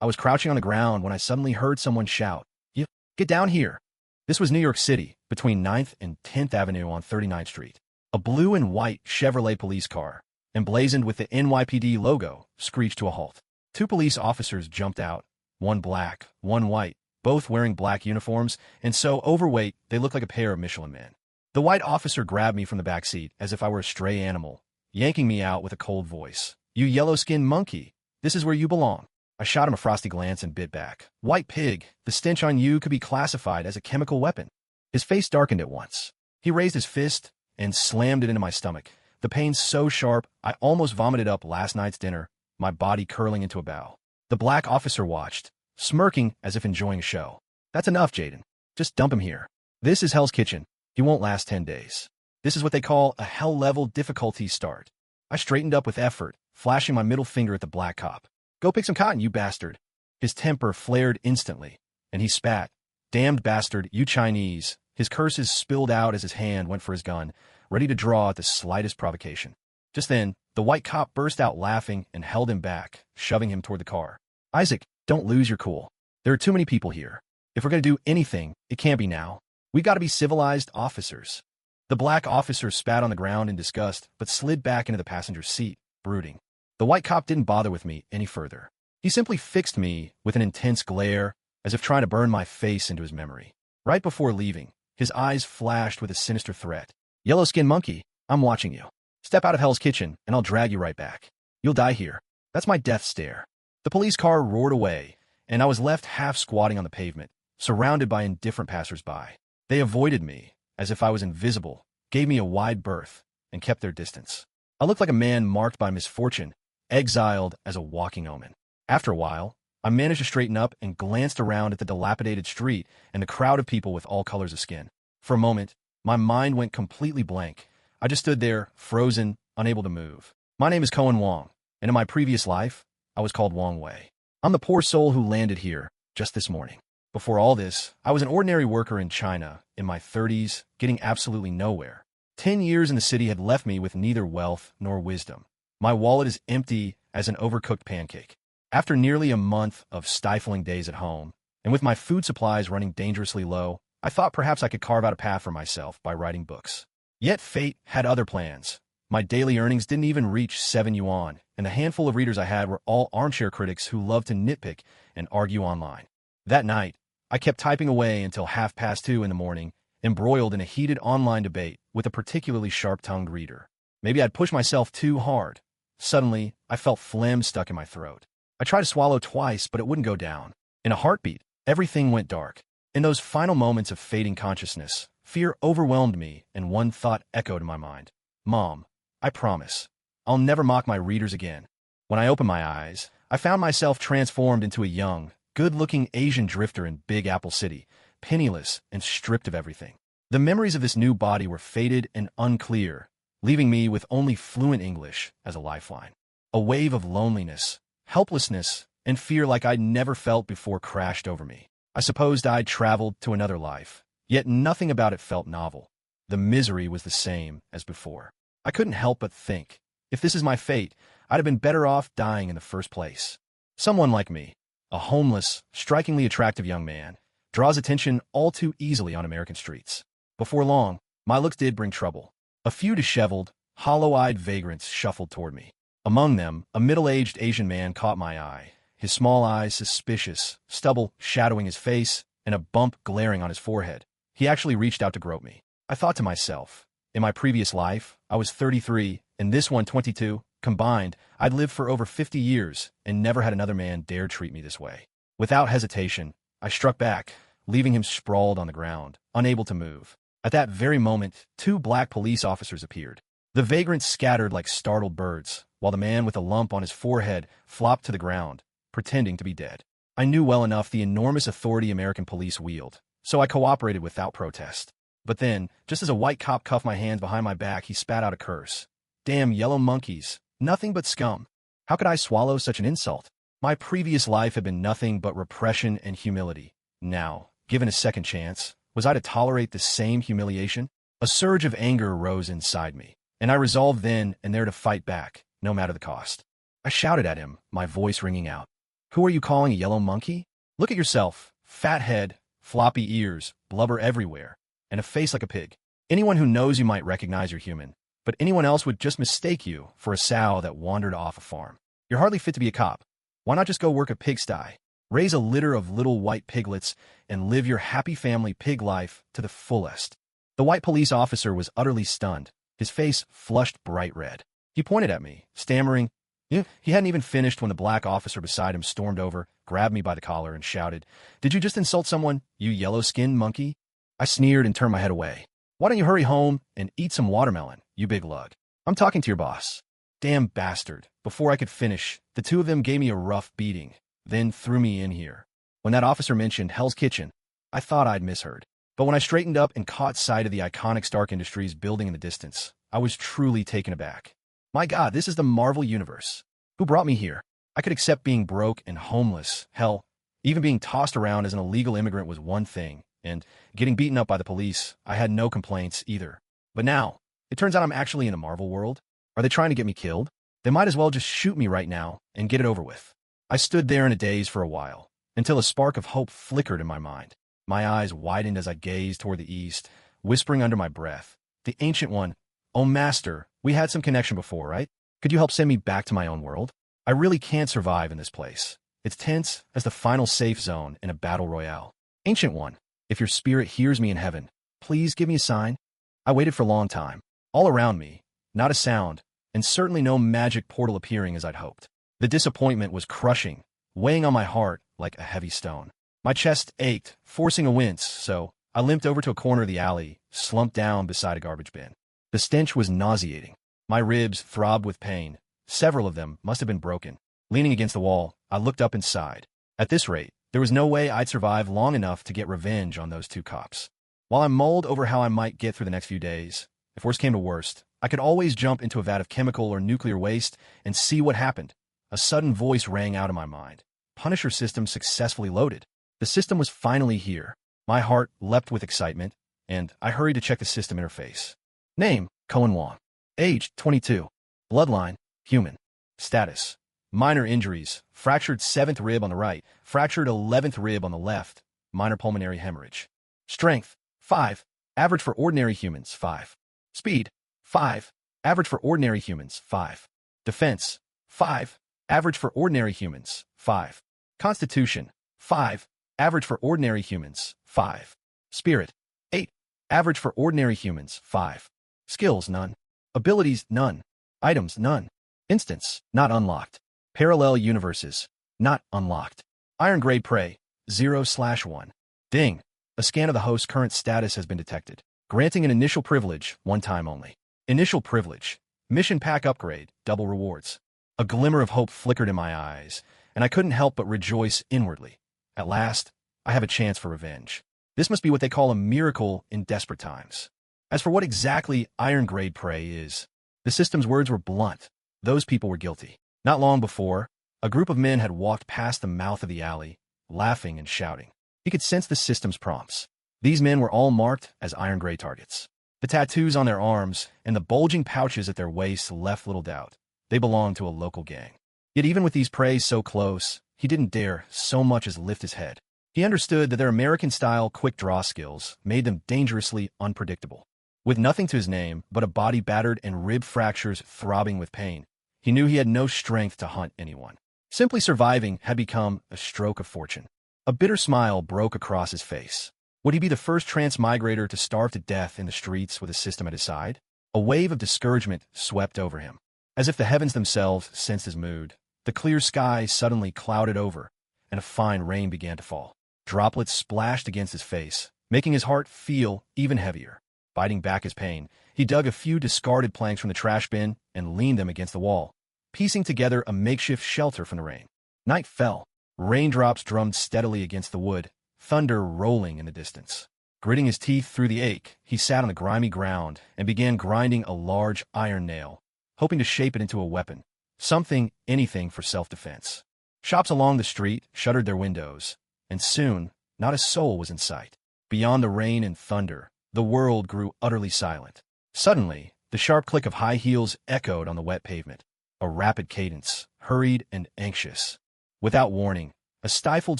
I was crouching on the ground when I suddenly heard someone shout, "You, get down here!" This was New York City, between 9th and 10th Avenue on 39th Street. A blue and white Chevrolet police car, emblazoned with the NYPD logo, screeched to a halt. Two police officers jumped out, one black, one white, both wearing black uniforms, and so overweight they looked like a pair of Michelin men. The white officer grabbed me from the back seat as if I were a stray animal, yanking me out with a cold voice. "You yellow-skinned monkey, this is where you belong." I shot him a frosty glance and bit back. "White pig, the stench on you could be classified as a chemical weapon." His face darkened at once. He raised his fist and slammed it into my stomach. The pain so sharp, I almost vomited up last night's dinner, my body curling into a ball. The black officer watched, smirking as if enjoying a show. "That's enough, Jaden. Just dump him here. This is Hell's Kitchen. He won't last 10 days. This is what they call a hell-level difficulty start." I straightened up with effort, flashing my middle finger at the black cop. "Go pick some cotton, you bastard." His temper flared instantly, and he spat. "Damned bastard, you Chinese." His curses spilled out as his hand went for his gun, ready to draw at the slightest provocation. Just then, the white cop burst out laughing and held him back, shoving him toward the car. "Isaac, don't lose your cool. There are too many people here. If we're going to do anything, it can't be now. We got to be civilized officers." The black officer spat on the ground in disgust, but slid back into the passenger seat, brooding. The white cop didn't bother with me any further. He simply fixed me with an intense glare, as if trying to burn my face into his memory. Right before leaving, his eyes flashed with a sinister threat. "Yellow-skinned monkey, I'm watching you. Step out of Hell's Kitchen, and I'll drag you right back. You'll die here." That's my death stare. The police car roared away, and I was left half squatting on the pavement, surrounded by indifferent passers-by. They avoided me, as if I was invisible, gave me a wide berth, and kept their distance. I looked like a man marked by misfortune, exiled as a walking omen. After a while, I managed to straighten up and glanced around at the dilapidated street and the crowd of people with all colors of skin. For a moment, my mind went completely blank. I just stood there, frozen, unable to move. My name is Cohen Wong, and in my previous life, I was called Wong Wei. I'm the poor soul who landed here just this morning. Before all this, I was an ordinary worker in China, in my 30s, getting absolutely nowhere. 10 years in the city had left me with neither wealth nor wisdom. My wallet is empty as an overcooked pancake. After nearly a month of stifling days at home, and with my food supplies running dangerously low, I thought perhaps I could carve out a path for myself by writing books. Yet fate had other plans. My daily earnings didn't even reach 7 yuan, and the handful of readers I had were all armchair critics who loved to nitpick and argue online. That night, I kept typing away until 2:30 in the morning, embroiled in a heated online debate with a particularly sharp-tongued reader. Maybe I'd pushed myself too hard. Suddenly, I felt phlegm stuck in my throat. I tried to swallow twice, but it wouldn't go down. In a heartbeat, everything went dark. In those final moments of fading consciousness, fear overwhelmed me, and one thought echoed in my mind. "Mom, I promise, I'll never mock my readers again." When I opened my eyes, I found myself transformed into a young, good-looking Asian drifter in Big Apple City, penniless and stripped of everything. The memories of this new body were faded and unclear, leaving me with only fluent English as a lifeline. A wave of loneliness, helplessness, and fear like I'd never felt before crashed over me. I supposed I'd traveled to another life, yet nothing about it felt novel. The misery was the same as before. I couldn't help but think, if this is my fate, I'd have been better off dying in the first place. Someone like me, a homeless, strikingly attractive young man, draws attention all too easily on American streets. Before long, my looks did bring trouble. A few disheveled, hollow-eyed vagrants shuffled toward me. Among them, a middle-aged Asian man caught my eye, his small eyes suspicious, stubble shadowing his face, and a bump glaring on his forehead. He actually reached out to grope me. I thought to myself, in my previous life, I was 33, and this one 22. Combined, I'd lived for over 50 years and never had another man dare treat me this way. Without hesitation, I struck back, leaving him sprawled on the ground, unable to move. At that very moment, 2 black police officers appeared. The vagrants scattered like startled birds, while the man with a lump on his forehead flopped to the ground, pretending to be dead. I knew well enough the enormous authority American police wield, so I cooperated without protest. But then, just as a white cop cuffed my hands behind my back, he spat out a curse. "Damn yellow monkeys, nothing but scum." How could I swallow such an insult? My previous life had been nothing but repression and humility. Now, given a second chance, was I to tolerate the same humiliation? A surge of anger rose inside me, and I resolved then and there to fight back, no matter the cost. I shouted at him, my voice ringing out. Who are you calling a yellow monkey? Look at yourself. Fat head, floppy ears, blubber everywhere, and a face like a pig. Anyone who knows you might recognize you're human, but anyone else would just mistake you for a sow that wandered off a farm. You're hardly fit to be a cop. Why not just go work a pigsty? Raise a litter of little white piglets and live your happy family pig life to the fullest. The white police officer was utterly stunned, his face flushed bright red. He pointed at me, stammering. He hadn't even finished when the black officer beside him stormed over, grabbed me by the collar, and shouted, "Did you just insult someone, you yellow-skinned monkey?" I sneered and turned my head away. "Why don't you hurry home and eat some watermelon, you big lug? I'm talking to your boss." Damn bastard. Before I could finish, the two of them gave me a rough beating, then threw me in here. When that officer mentioned Hell's Kitchen, I thought I'd misheard. But when I straightened up and caught sight of the iconic Stark Industries building in the distance, I was truly taken aback. My God, this is the Marvel Universe. Who brought me here? I could accept being broke and homeless. Hell, even being tossed around as an illegal immigrant was one thing, and getting beaten up by the police, I had no complaints either. But now, it turns out I'm actually in a Marvel world. Are they trying to get me killed? They might as well just shoot me right now and get it over with. I stood there in a daze for a while, until a spark of hope flickered in my mind. My eyes widened as I gazed toward the east, whispering under my breath, "The Ancient One, oh Master, we had some connection before, right? Could you help send me back to my own world? I really can't survive in this place. It's tense as the final safe zone in a battle royale. Ancient One, if your spirit hears me in heaven, please give me a sign." I waited for a long time. All around me, not a sound, and certainly no magic portal appearing as I'd hoped. The disappointment was crushing, weighing on my heart like a heavy stone. My chest ached, forcing a wince, so I limped over to a corner of the alley, slumped down beside a garbage bin. The stench was nauseating. My ribs throbbed with pain. Several of them must have been broken. Leaning against the wall, I looked up and sighed. At this rate, there was no way I'd survive long enough to get revenge on those two cops. While I mulled over how I might get through the next few days, if worst came to worst, I could always jump into a vat of chemical or nuclear waste and see what happened. A sudden voice rang out in my mind. Punisher system successfully loaded. The system was finally here. My heart leapt with excitement, and I hurried to check the system interface. Name, Cohen Wong. Age, 22. Bloodline, human. Status, minor injuries, fractured 7th rib on the right, fractured 11th rib on the left, minor pulmonary hemorrhage. Strength, 5. Average for ordinary humans, 5. Speed, 5. Average for ordinary humans, 5. Defense, 5. Average for ordinary humans, 5. Constitution, 5. Average for ordinary humans, 5. Spirit, 8. Average for ordinary humans, 5. Skills, none. Abilities, none. Items, none. Instance, not unlocked. Parallel universes, not unlocked. Iron grade prey, 0/1. Ding. A scan of the host's current status has been detected. Granting an initial privilege, one time only. Initial privilege. Mission pack upgrade, double rewards. A glimmer of hope flickered in my eyes, and I couldn't help but rejoice inwardly. At last, I have a chance for revenge. This must be what they call a miracle in desperate times. As for what exactly iron grade prey is, the system's words were blunt. Those people were guilty. Not long before, a group of men had walked past the mouth of the alley, laughing and shouting. He could sense the system's prompts. These men were all marked as iron gray targets. The tattoos on their arms and the bulging pouches at their waists left little doubt. They belonged to a local gang. Yet even with these preys so close, he didn't dare so much as lift his head. He understood that their American-style quick-draw skills made them dangerously unpredictable. With nothing to his name but a body battered and rib fractures throbbing with pain, he knew he had no strength to hunt anyone. Simply surviving had become a stroke of fortune. A bitter smile broke across his face. Would he be the first transmigrator to starve to death in the streets with a system at his side? A wave of discouragement swept over him. As if the heavens themselves sensed his mood, the clear sky suddenly clouded over, and a fine rain began to fall. Droplets splashed against his face, making his heart feel even heavier. Biting back his pain, he dug a few discarded planks from the trash bin and leaned them against the wall, piecing together a makeshift shelter from the rain. Night fell. Raindrops drummed steadily against the wood, thunder rolling in the distance. Gritting his teeth through the ache, he sat on the grimy ground and began grinding a large iron nail, hoping to shape it into a weapon. Something, anything for self-defense. Shops along the street shuttered their windows, and soon, not a soul was in sight. Beyond the rain and thunder, the world grew utterly silent. Suddenly, the sharp click of high heels echoed on the wet pavement. A rapid cadence, hurried and anxious. Without warning, a stifled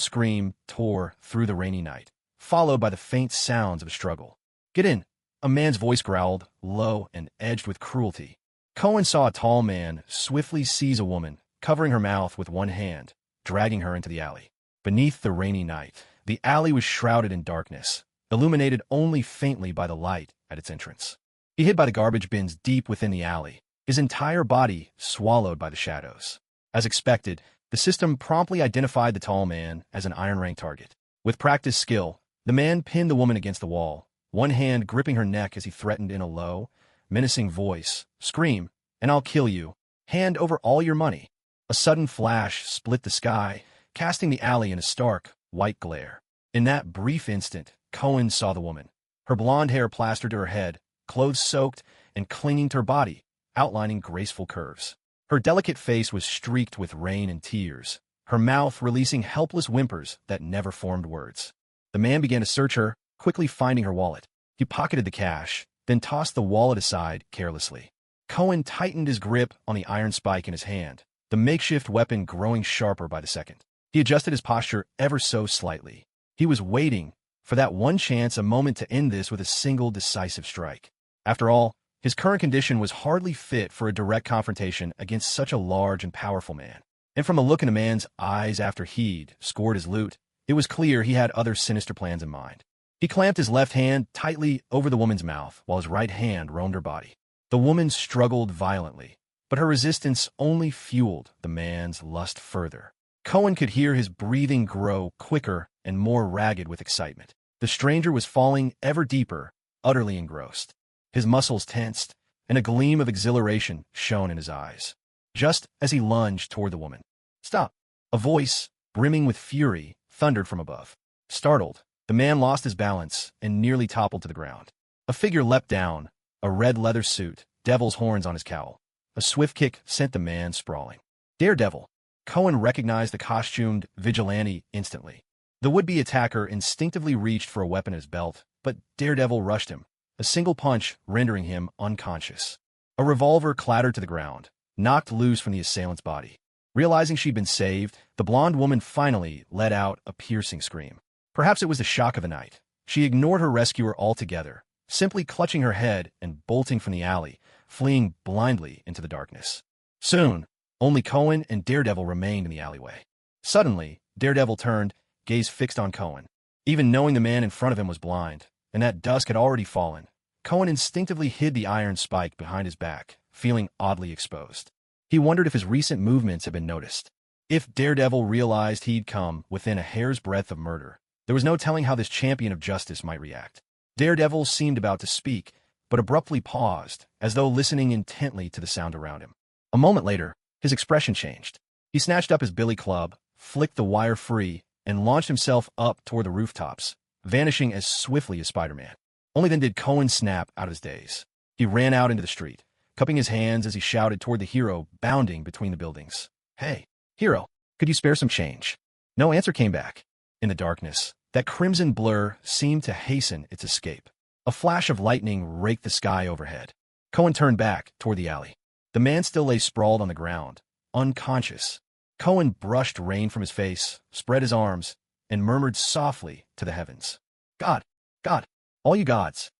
scream tore through the rainy night, followed by the faint sounds of a struggle. "Get in!" A man's voice growled, low and edged with cruelty. Cohen saw a tall man swiftly seize a woman, covering her mouth with one hand, dragging her into the alley. Beneath the rainy night, the alley was shrouded in darkness, illuminated only faintly by the light at its entrance. He hid by the garbage bins deep within the alley, his entire body swallowed by the shadows. As expected, the system promptly identified the tall man as an Iron Rank target. With practiced skill, the man pinned the woman against the wall, one hand gripping her neck as he threatened in a low, menacing voice, "Scream, and I'll kill you. Hand over all your money." A sudden flash split the sky, casting the alley in a stark, white glare. In that brief instant, Cohen saw the woman, her blonde hair plastered to her head, clothes soaked and clinging to her body, outlining graceful curves. Her delicate face was streaked with rain and tears, her mouth releasing helpless whimpers that never formed words. The man began to search her, quickly finding her wallet. He pocketed the cash, then tossed the wallet aside carelessly. Cohen tightened his grip on the iron spike in his hand, the makeshift weapon growing sharper by the second. He adjusted his posture ever so slightly. He was waiting for that one chance, a moment to end this with a single decisive strike. After all, his current condition was hardly fit for a direct confrontation against such a large and powerful man. And from the look in the man's eyes after he'd scored his loot, it was clear he had other sinister plans in mind. He clamped his left hand tightly over the woman's mouth while his right hand roamed her body. The woman struggled violently, but her resistance only fueled the man's lust further. Cohen could hear his breathing grow quicker and more ragged with excitement. The stranger was falling ever deeper, utterly engrossed. His muscles tensed, and a gleam of exhilaration shone in his eyes. Just as he lunged toward the woman. "Stop!" A voice, brimming with fury, thundered from above. Startled, the man lost his balance and nearly toppled to the ground. A figure leapt down, a red leather suit, devil's horns on his cowl. A swift kick sent the man sprawling. Daredevil. Cohen recognized the costumed vigilante instantly. The would-be attacker instinctively reached for a weapon in his belt, but Daredevil rushed him, a single punch rendering him unconscious. A revolver clattered to the ground, knocked loose from the assailant's body. Realizing she'd been saved, the blonde woman finally let out a piercing scream. Perhaps it was the shock of the night. She ignored her rescuer altogether, simply clutching her head and bolting from the alley, fleeing blindly into the darkness. Soon, only Cohen and Daredevil remained in the alleyway. Suddenly, Daredevil turned, gaze fixed on Cohen. Even knowing the man in front of him was blind, and that dusk had already fallen, Cohen instinctively hid the iron spike behind his back, feeling oddly exposed. He wondered if his recent movements had been noticed. If Daredevil realized he'd come within a hair's breadth of murder, there was no telling how this champion of justice might react. Daredevil seemed about to speak, but abruptly paused, as though listening intently to the sound around him. A moment later, his expression changed. He snatched up his billy club, flicked the wire free, and launched himself up toward the rooftops, vanishing as swiftly as Spider-Man. Only then did Cohen snap out of his daze. He ran out into the street, cupping his hands as he shouted toward the hero bounding between the buildings. "Hey, hero, could you spare some change?" No answer came back. In the darkness, that crimson blur seemed to hasten its escape. A flash of lightning raked the sky overhead. Cohen turned back toward the alley. The man still lay sprawled on the ground, unconscious. Cohen brushed rain from his face, spread his arms, and murmured softly to the heavens. "God, God, all you gods,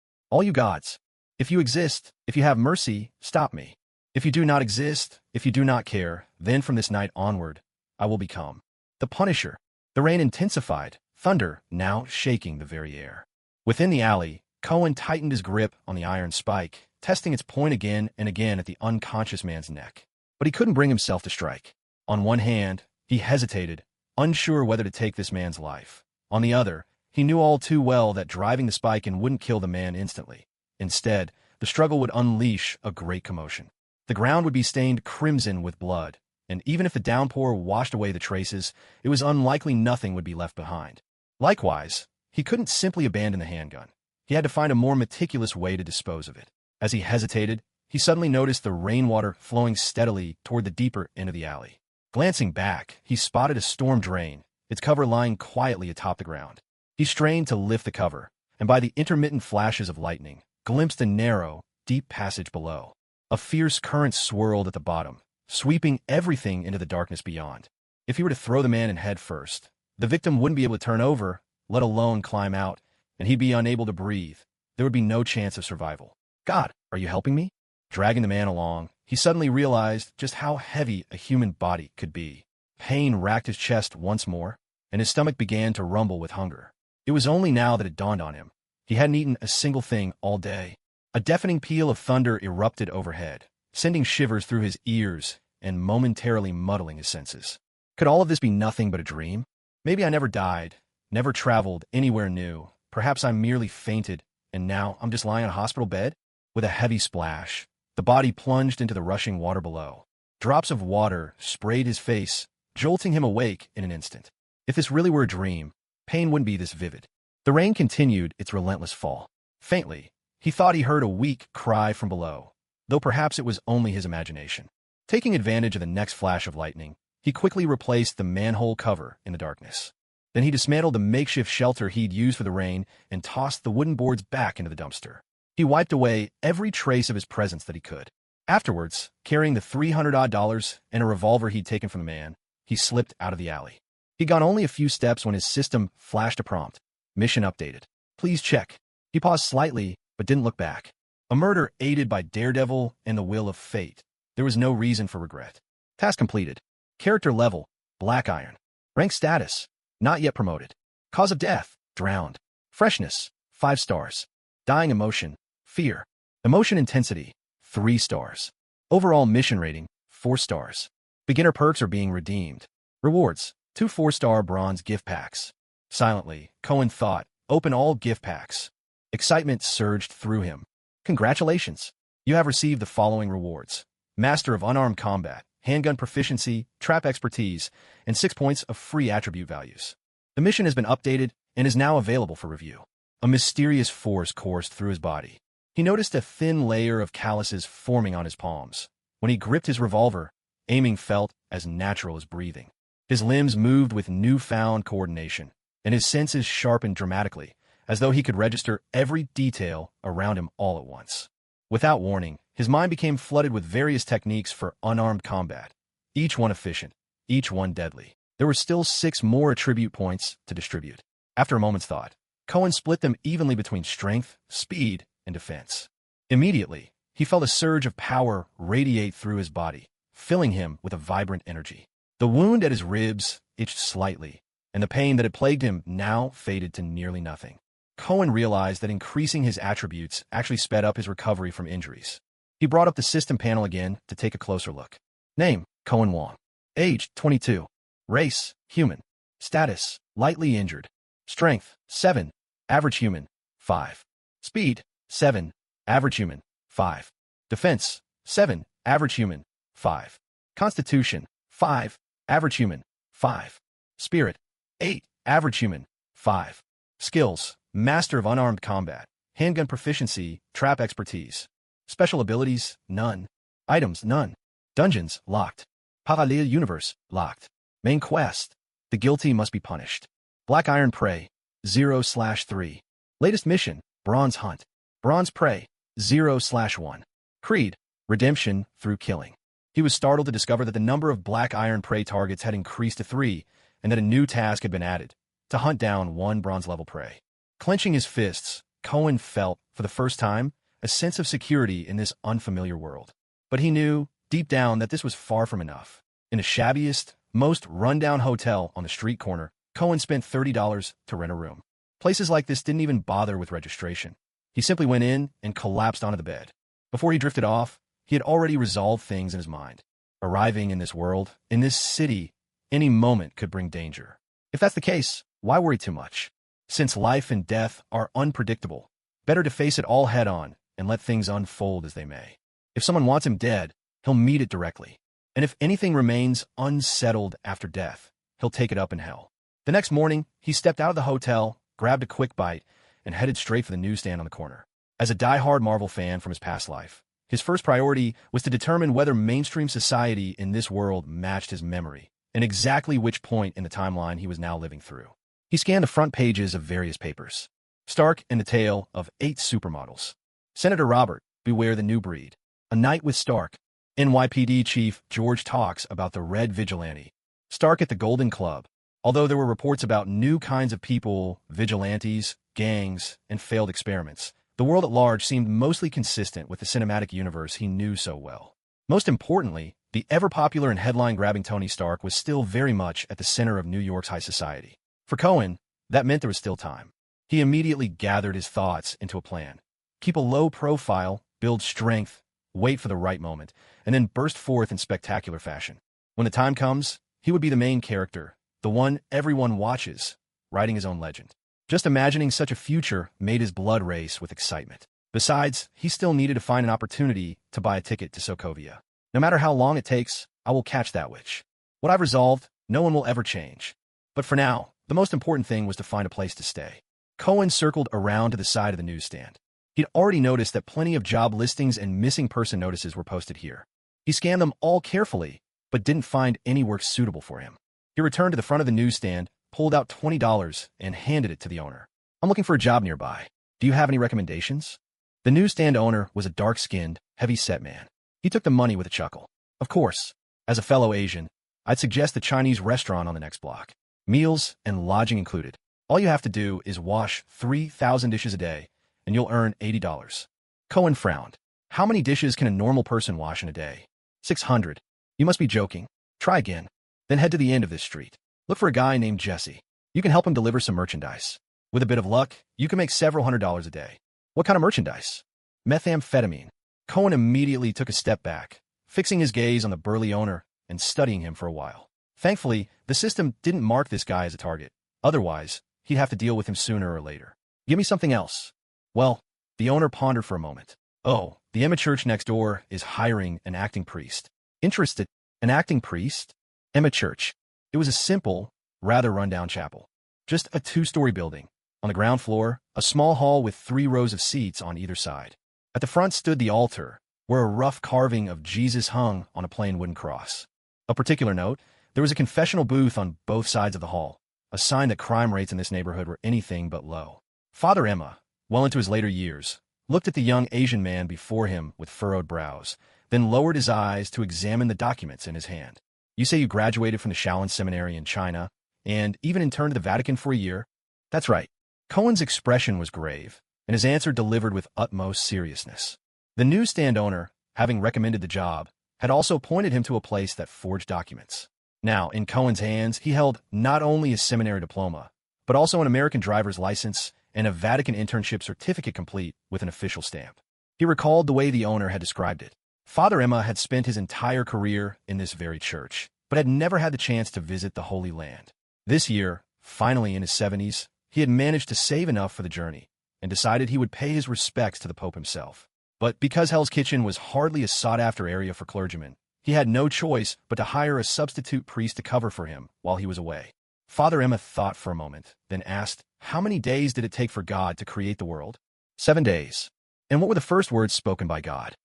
if you exist, if you have mercy, stop me. If you do not exist, if you do not care, then from this night onward, I will become the Punisher." The rain intensified, thunder now shaking the very air. Within the alley, Cohen tightened his grip on the iron spike, testing its point again and again at the unconscious man's neck. But he couldn't bring himself to strike. On one hand, he hesitated, unsure whether to take this man's life. On the other, he knew all too well that driving the spike in wouldn't kill the man instantly. Instead, the struggle would unleash a great commotion. The ground would be stained crimson with blood, and even if the downpour washed away the traces, it was unlikely nothing would be left behind. Likewise, he couldn't simply abandon the handgun. He had to find a more meticulous way to dispose of it. As he hesitated, he suddenly noticed the rainwater flowing steadily toward the deeper end of the alley. Glancing back, he spotted a storm drain, its cover lying quietly atop the ground. He strained to lift the cover, and by the intermittent flashes of lightning, glimpsed a narrow, deep passage below. A fierce current swirled at the bottom, sweeping everything into the darkness beyond. If he were to throw the man in head first, the victim wouldn't be able to turn over, let alone climb out, and he'd be unable to breathe. There would be no chance of survival. God, are you helping me? Dragging the man along, he suddenly realized just how heavy a human body could be. Pain racked his chest once more, and his stomach began to rumble with hunger. It was only now that it dawned on him. He hadn't eaten a single thing all day. A deafening peal of thunder erupted overhead, sending shivers through his ears and momentarily muddling his senses. Could all of this be nothing but a dream? Maybe I never died, never traveled anywhere new. Perhaps I merely fainted, and now I'm just lying on a hospital bed? With a heavy splash, the body plunged into the rushing water below. Drops of water sprayed his face, jolting him awake in an instant. If this really were a dream, pain wouldn't be this vivid. The rain continued its relentless fall. Faintly, he thought he heard a weak cry from below, though perhaps it was only his imagination. Taking advantage of the next flash of lightning, he quickly replaced the manhole cover in the darkness. Then he dismantled the makeshift shelter he'd used for the rain and tossed the wooden boards back into the dumpster. He wiped away every trace of his presence that he could. Afterwards, carrying the $300-odd and a revolver he'd taken from the man, he slipped out of the alley. He'd gone only a few steps when his system flashed a prompt. Mission updated. Please check. He paused slightly, but didn't look back. A murder aided by Daredevil and the will of fate. There was no reason for regret. Task completed. Character level, Black Iron. Rank status, not yet promoted. Cause of death, drowned. Freshness, 5 stars. Dying emotion, fear. Emotion intensity, 3 stars. Overall mission rating, 4 stars. Beginner perks are being redeemed. Rewards, 2 4-star bronze gift packs. Silently, Cohen thought, open all gift packs. Excitement surged through him. Congratulations. You have received the following rewards. Master of Unarmed Combat, Handgun Proficiency, Trap Expertise, and 6 points of free attribute values. The mission has been updated and is now available for review. A mysterious force coursed through his body. He noticed a thin layer of calluses forming on his palms. When he gripped his revolver, aiming felt as natural as breathing. His limbs moved with newfound coordination, and his senses sharpened dramatically, as though he could register every detail around him all at once. Without warning, his mind became flooded with various techniques for unarmed combat, each one efficient, each one deadly. There were still 6 more attribute points to distribute. After a moment's thought, Cohen split them evenly between strength, speed, and defense. Immediately, he felt a surge of power radiate through his body, filling him with a vibrant energy. The wound at his ribs itched slightly, and the pain that had plagued him now faded to nearly nothing. Cohen realized that increasing his attributes actually sped up his recovery from injuries. He brought up the system panel again to take a closer look. Name, Cohen Wong. Age, 22. Race, human. Status, lightly injured. Strength, 7. Average human, 5. Speed, 7. Average human, 5. Defense, 7. Average human, 5. Constitution, 5. Average human, 5. Spirit, 8. Average human, 5. Skills, Master of Unarmed Combat. Handgun Proficiency, Trap Expertise. Special abilities, none. Items, none. Dungeons, locked. Parallel Universe, locked. Main quest, the guilty must be punished. Black Iron Prey, 0/3. Latest mission, Bronze Hunt. Bronze Prey, 0/1. Creed, redemption through killing. He was startled to discover that the number of Black Iron Prey targets had increased to 3, and that a new task had been added, to hunt down 1 bronze-level prey. Clenching his fists, Cohen felt, for the first time, a sense of security in this unfamiliar world. But he knew, deep down, that this was far from enough. In the shabbiest, most run-down hotel on the street corner, Cohen spent $30 to rent a room. Places like this didn't even bother with registration. He simply went in and collapsed onto the bed. Before he drifted off, he had already resolved things in his mind. Arriving in this world, in this city, any moment could bring danger. If that's the case, why worry too much? Since life and death are unpredictable, better to face it all head-on and let things unfold as they may. If someone wants him dead, he'll meet it directly. And if anything remains unsettled after death, he'll take it up in hell. The next morning, he stepped out of the hotel, grabbed a quick bite, and headed straight for the newsstand on the corner. As a die-hard Marvel fan from his past life, his first priority was to determine whether mainstream society in this world matched his memory, and exactly which point in the timeline he was now living through. He scanned the front pages of various papers. Stark and the Tale of 8 Supermodels. Senator Robert, Beware the New Breed. A Night with Stark. NYPD Chief George talks about the Red Vigilante. Stark at the Golden Club. Although there were reports about new kinds of people, vigilantes, gangs, and failed experiments, the world at large seemed mostly consistent with the cinematic universe he knew so well. Most importantly, the ever-popular and headline-grabbing Tony Stark was still very much at the center of New York's high society. For Cohen, that meant there was still time. He immediately gathered his thoughts into a plan. Keep a low profile, build strength, wait for the right moment, and then burst forth in spectacular fashion. When the time comes, he would be the main character, the one everyone watches, writing his own legend. Just imagining such a future made his blood race with excitement. Besides, he still needed to find an opportunity to buy a ticket to Sokovia. No matter how long it takes, I will catch that witch. What I've resolved, no one will ever change. But for now, the most important thing was to find a place to stay. Cohen circled around to the side of the newsstand. He'd already noticed that plenty of job listings and missing person notices were posted here. He scanned them all carefully, but didn't find any work suitable for him. He returned to the front of the newsstand, pulled out $20, and handed it to the owner. I'm looking for a job nearby. Do you have any recommendations? The newsstand owner was a dark-skinned, heavy-set man. He took the money with a chuckle. Of course, as a fellow Asian, I'd suggest the Chinese restaurant on the next block. Meals and lodging included. All you have to do is wash 3,000 dishes a day, and you'll earn $80. Cohen frowned. How many dishes can a normal person wash in a day? 600. You must be joking. Try again. Then head to the end of this street. Look for a guy named Jesse. You can help him deliver some merchandise. With a bit of luck, you can make several $100s a day. What kind of merchandise? Methamphetamine. Cohen immediately took a step back, fixing his gaze on the burly owner and studying him for a while. Thankfully, the system didn't mark this guy as a target. Otherwise, he'd have to deal with him sooner or later. Give me something else. Well, the owner pondered for a moment. Oh, the Emma church next door is hiring an acting priest. Interested? An acting priest? Emma church. It was a simple, rather rundown chapel. Just a two-story building. On the ground floor, a small hall with 3 rows of seats on either side. At the front stood the altar, where a rough carving of Jesus hung on a plain wooden cross. Of particular note, there was a confessional booth on both sides of the hall, a sign that crime rates in this neighborhood were anything but low. Father Emma, well into his later years, looked at the young Asian man before him with furrowed brows, then lowered his eyes to examine the documents in his hand. You say you graduated from the Shaolin Seminary in China, and even interned at the Vatican for a year? That's right. Cohen's expression was grave, and his answer delivered with utmost seriousness. The newsstand owner, having recommended the job, had also pointed him to a place that forged documents. Now, in Cohen's hands, he held not only a seminary diploma, but also an American driver's license and a Vatican internship certificate complete with an official stamp. He recalled the way the owner had described it. Father Emma had spent his entire career in this very church, but had never had the chance to visit the Holy Land. This year, finally in his 70s, he had managed to save enough for the journey, and decided he would pay his respects to the Pope himself. But because Hell's Kitchen was hardly a sought-after area for clergymen, he had no choice but to hire a substitute priest to cover for him while he was away. Father Emma thought for a moment, then asked, how many days did it take for God to create the world? 7 days. And what were the first words spoken by God?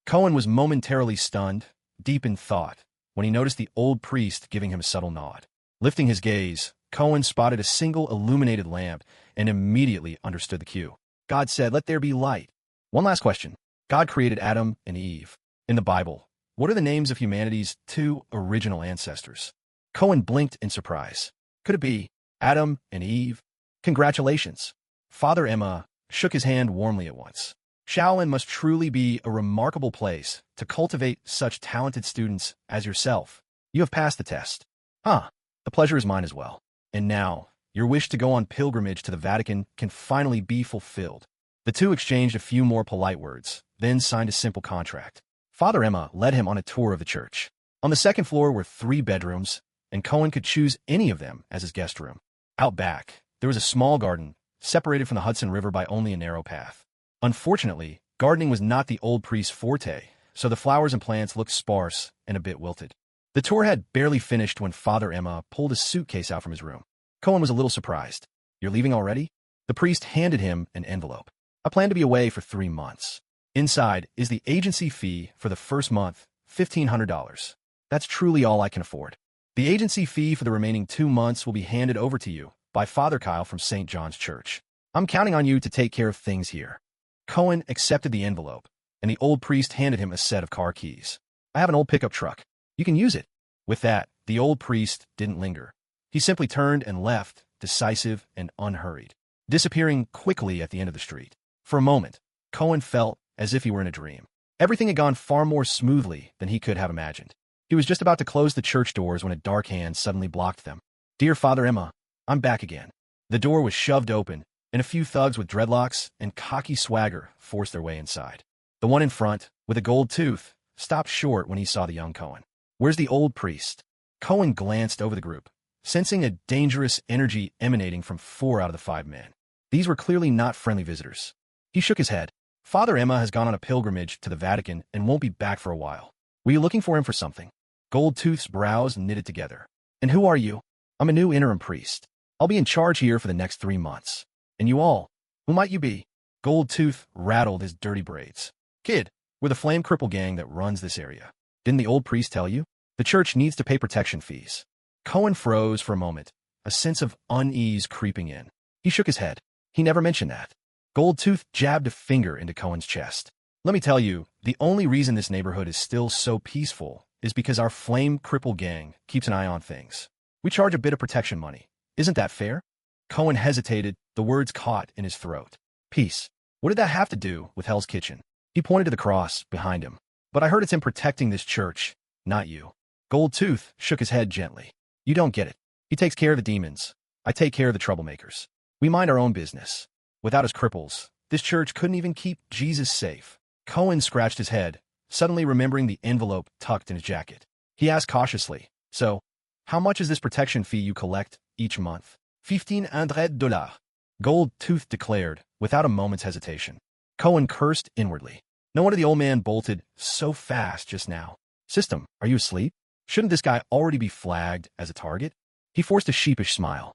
Cohen was momentarily stunned, deep in thought, when he noticed the old priest giving him a subtle nod. Lifting his gaze, Cohen spotted a single illuminated lamp and immediately understood the cue. God said, "Let there be light." One last question. God created Adam and Eve. In the Bible, what are the names of humanity's 2 original ancestors? Cohen blinked in surprise. Could it be Adam and Eve? Congratulations. Father Emma shook his hand warmly at once. Shaolin must truly be a remarkable place to cultivate such talented students as yourself. You have passed the test. The pleasure is mine as well. And now, your wish to go on pilgrimage to the Vatican can finally be fulfilled. The two exchanged a few more polite words, then signed a simple contract. Father Emma led him on a tour of the church. On the second floor were 3 bedrooms, and Cohen could choose any of them as his guest room. Out back, there was a small garden, separated from the Hudson River by only a narrow path. Unfortunately, gardening was not the old priest's forte, so the flowers and plants looked sparse and a bit wilted. The tour had barely finished when Father Emma pulled a suitcase out from his room. Cohen was a little surprised. "You're leaving already?" The priest handed him an envelope. "I plan to be away for 3 months. Inside is the agency fee for the first month, $1,500. That's truly all I can afford. The agency fee for the remaining 2 months will be handed over to you by Father Kyle from St. John's Church. I'm counting on you to take care of things here." Cohen accepted the envelope, and the old priest handed him a set of car keys. "I have an old pickup truck. You can use it." With that, The old priest didn't linger. He simply turned and left, decisive and unhurried, disappearing quickly at the end of the street. For a moment, Cohen felt as if he were in a dream. Everything had gone far more smoothly than he could have imagined. He was just about to close the church doors when a dark hand suddenly blocked them. "Dear Father Emma, I'm back again." The door was shoved open, and a few thugs with dreadlocks and cocky swagger forced their way inside. The one in front, with a gold tooth, stopped short when he saw the young Cohen. "Where's the old priest?" Cohen glanced over the group, sensing a dangerous energy emanating from 4 out of the 5 men. These were clearly not friendly visitors. He shook his head. "Father Emma has gone on a pilgrimage to the Vatican and won't be back for a while. Were you looking for him for something?" Goldtooth's brows knitted together. "And who are you?" "I'm a new interim priest. I'll be in charge here for the next 3 months. And you all, who might you be?" Goldtooth rattled his dirty braids. "Kid, we're the Flame Cripple gang that runs this area. Didn't the old priest tell you? The church needs to pay protection fees." Cohen froze for a moment, a sense of unease creeping in. He shook his head. He never mentioned that. Goldtooth jabbed a finger into Cohen's chest. "Let me tell you, the only reason this neighborhood is still so peaceful is because our Flame Cripple gang keeps an eye on things. We charge a bit of protection money. Isn't that fair?" Cohen hesitated, the words caught in his throat. "Peace. What did that have to do with Hell's Kitchen?" He pointed to the cross behind him. "But I heard it's him protecting this church, not you." Goldtooth shook his head gently. "You don't get it. He takes care of the demons. I take care of the troublemakers. We mind our own business. Without us cripples, this church couldn't even keep Jesus safe." Cohen scratched his head, suddenly remembering the envelope tucked in his jacket. He asked cautiously, "So, how much is this protection fee you collect each month?" $1,500, Goldtooth declared, without a moment's hesitation. Cohen cursed inwardly. No wonder the old man bolted so fast just now. "System, are you asleep? Shouldn't this guy already be flagged as a target?" He forced a sheepish smile.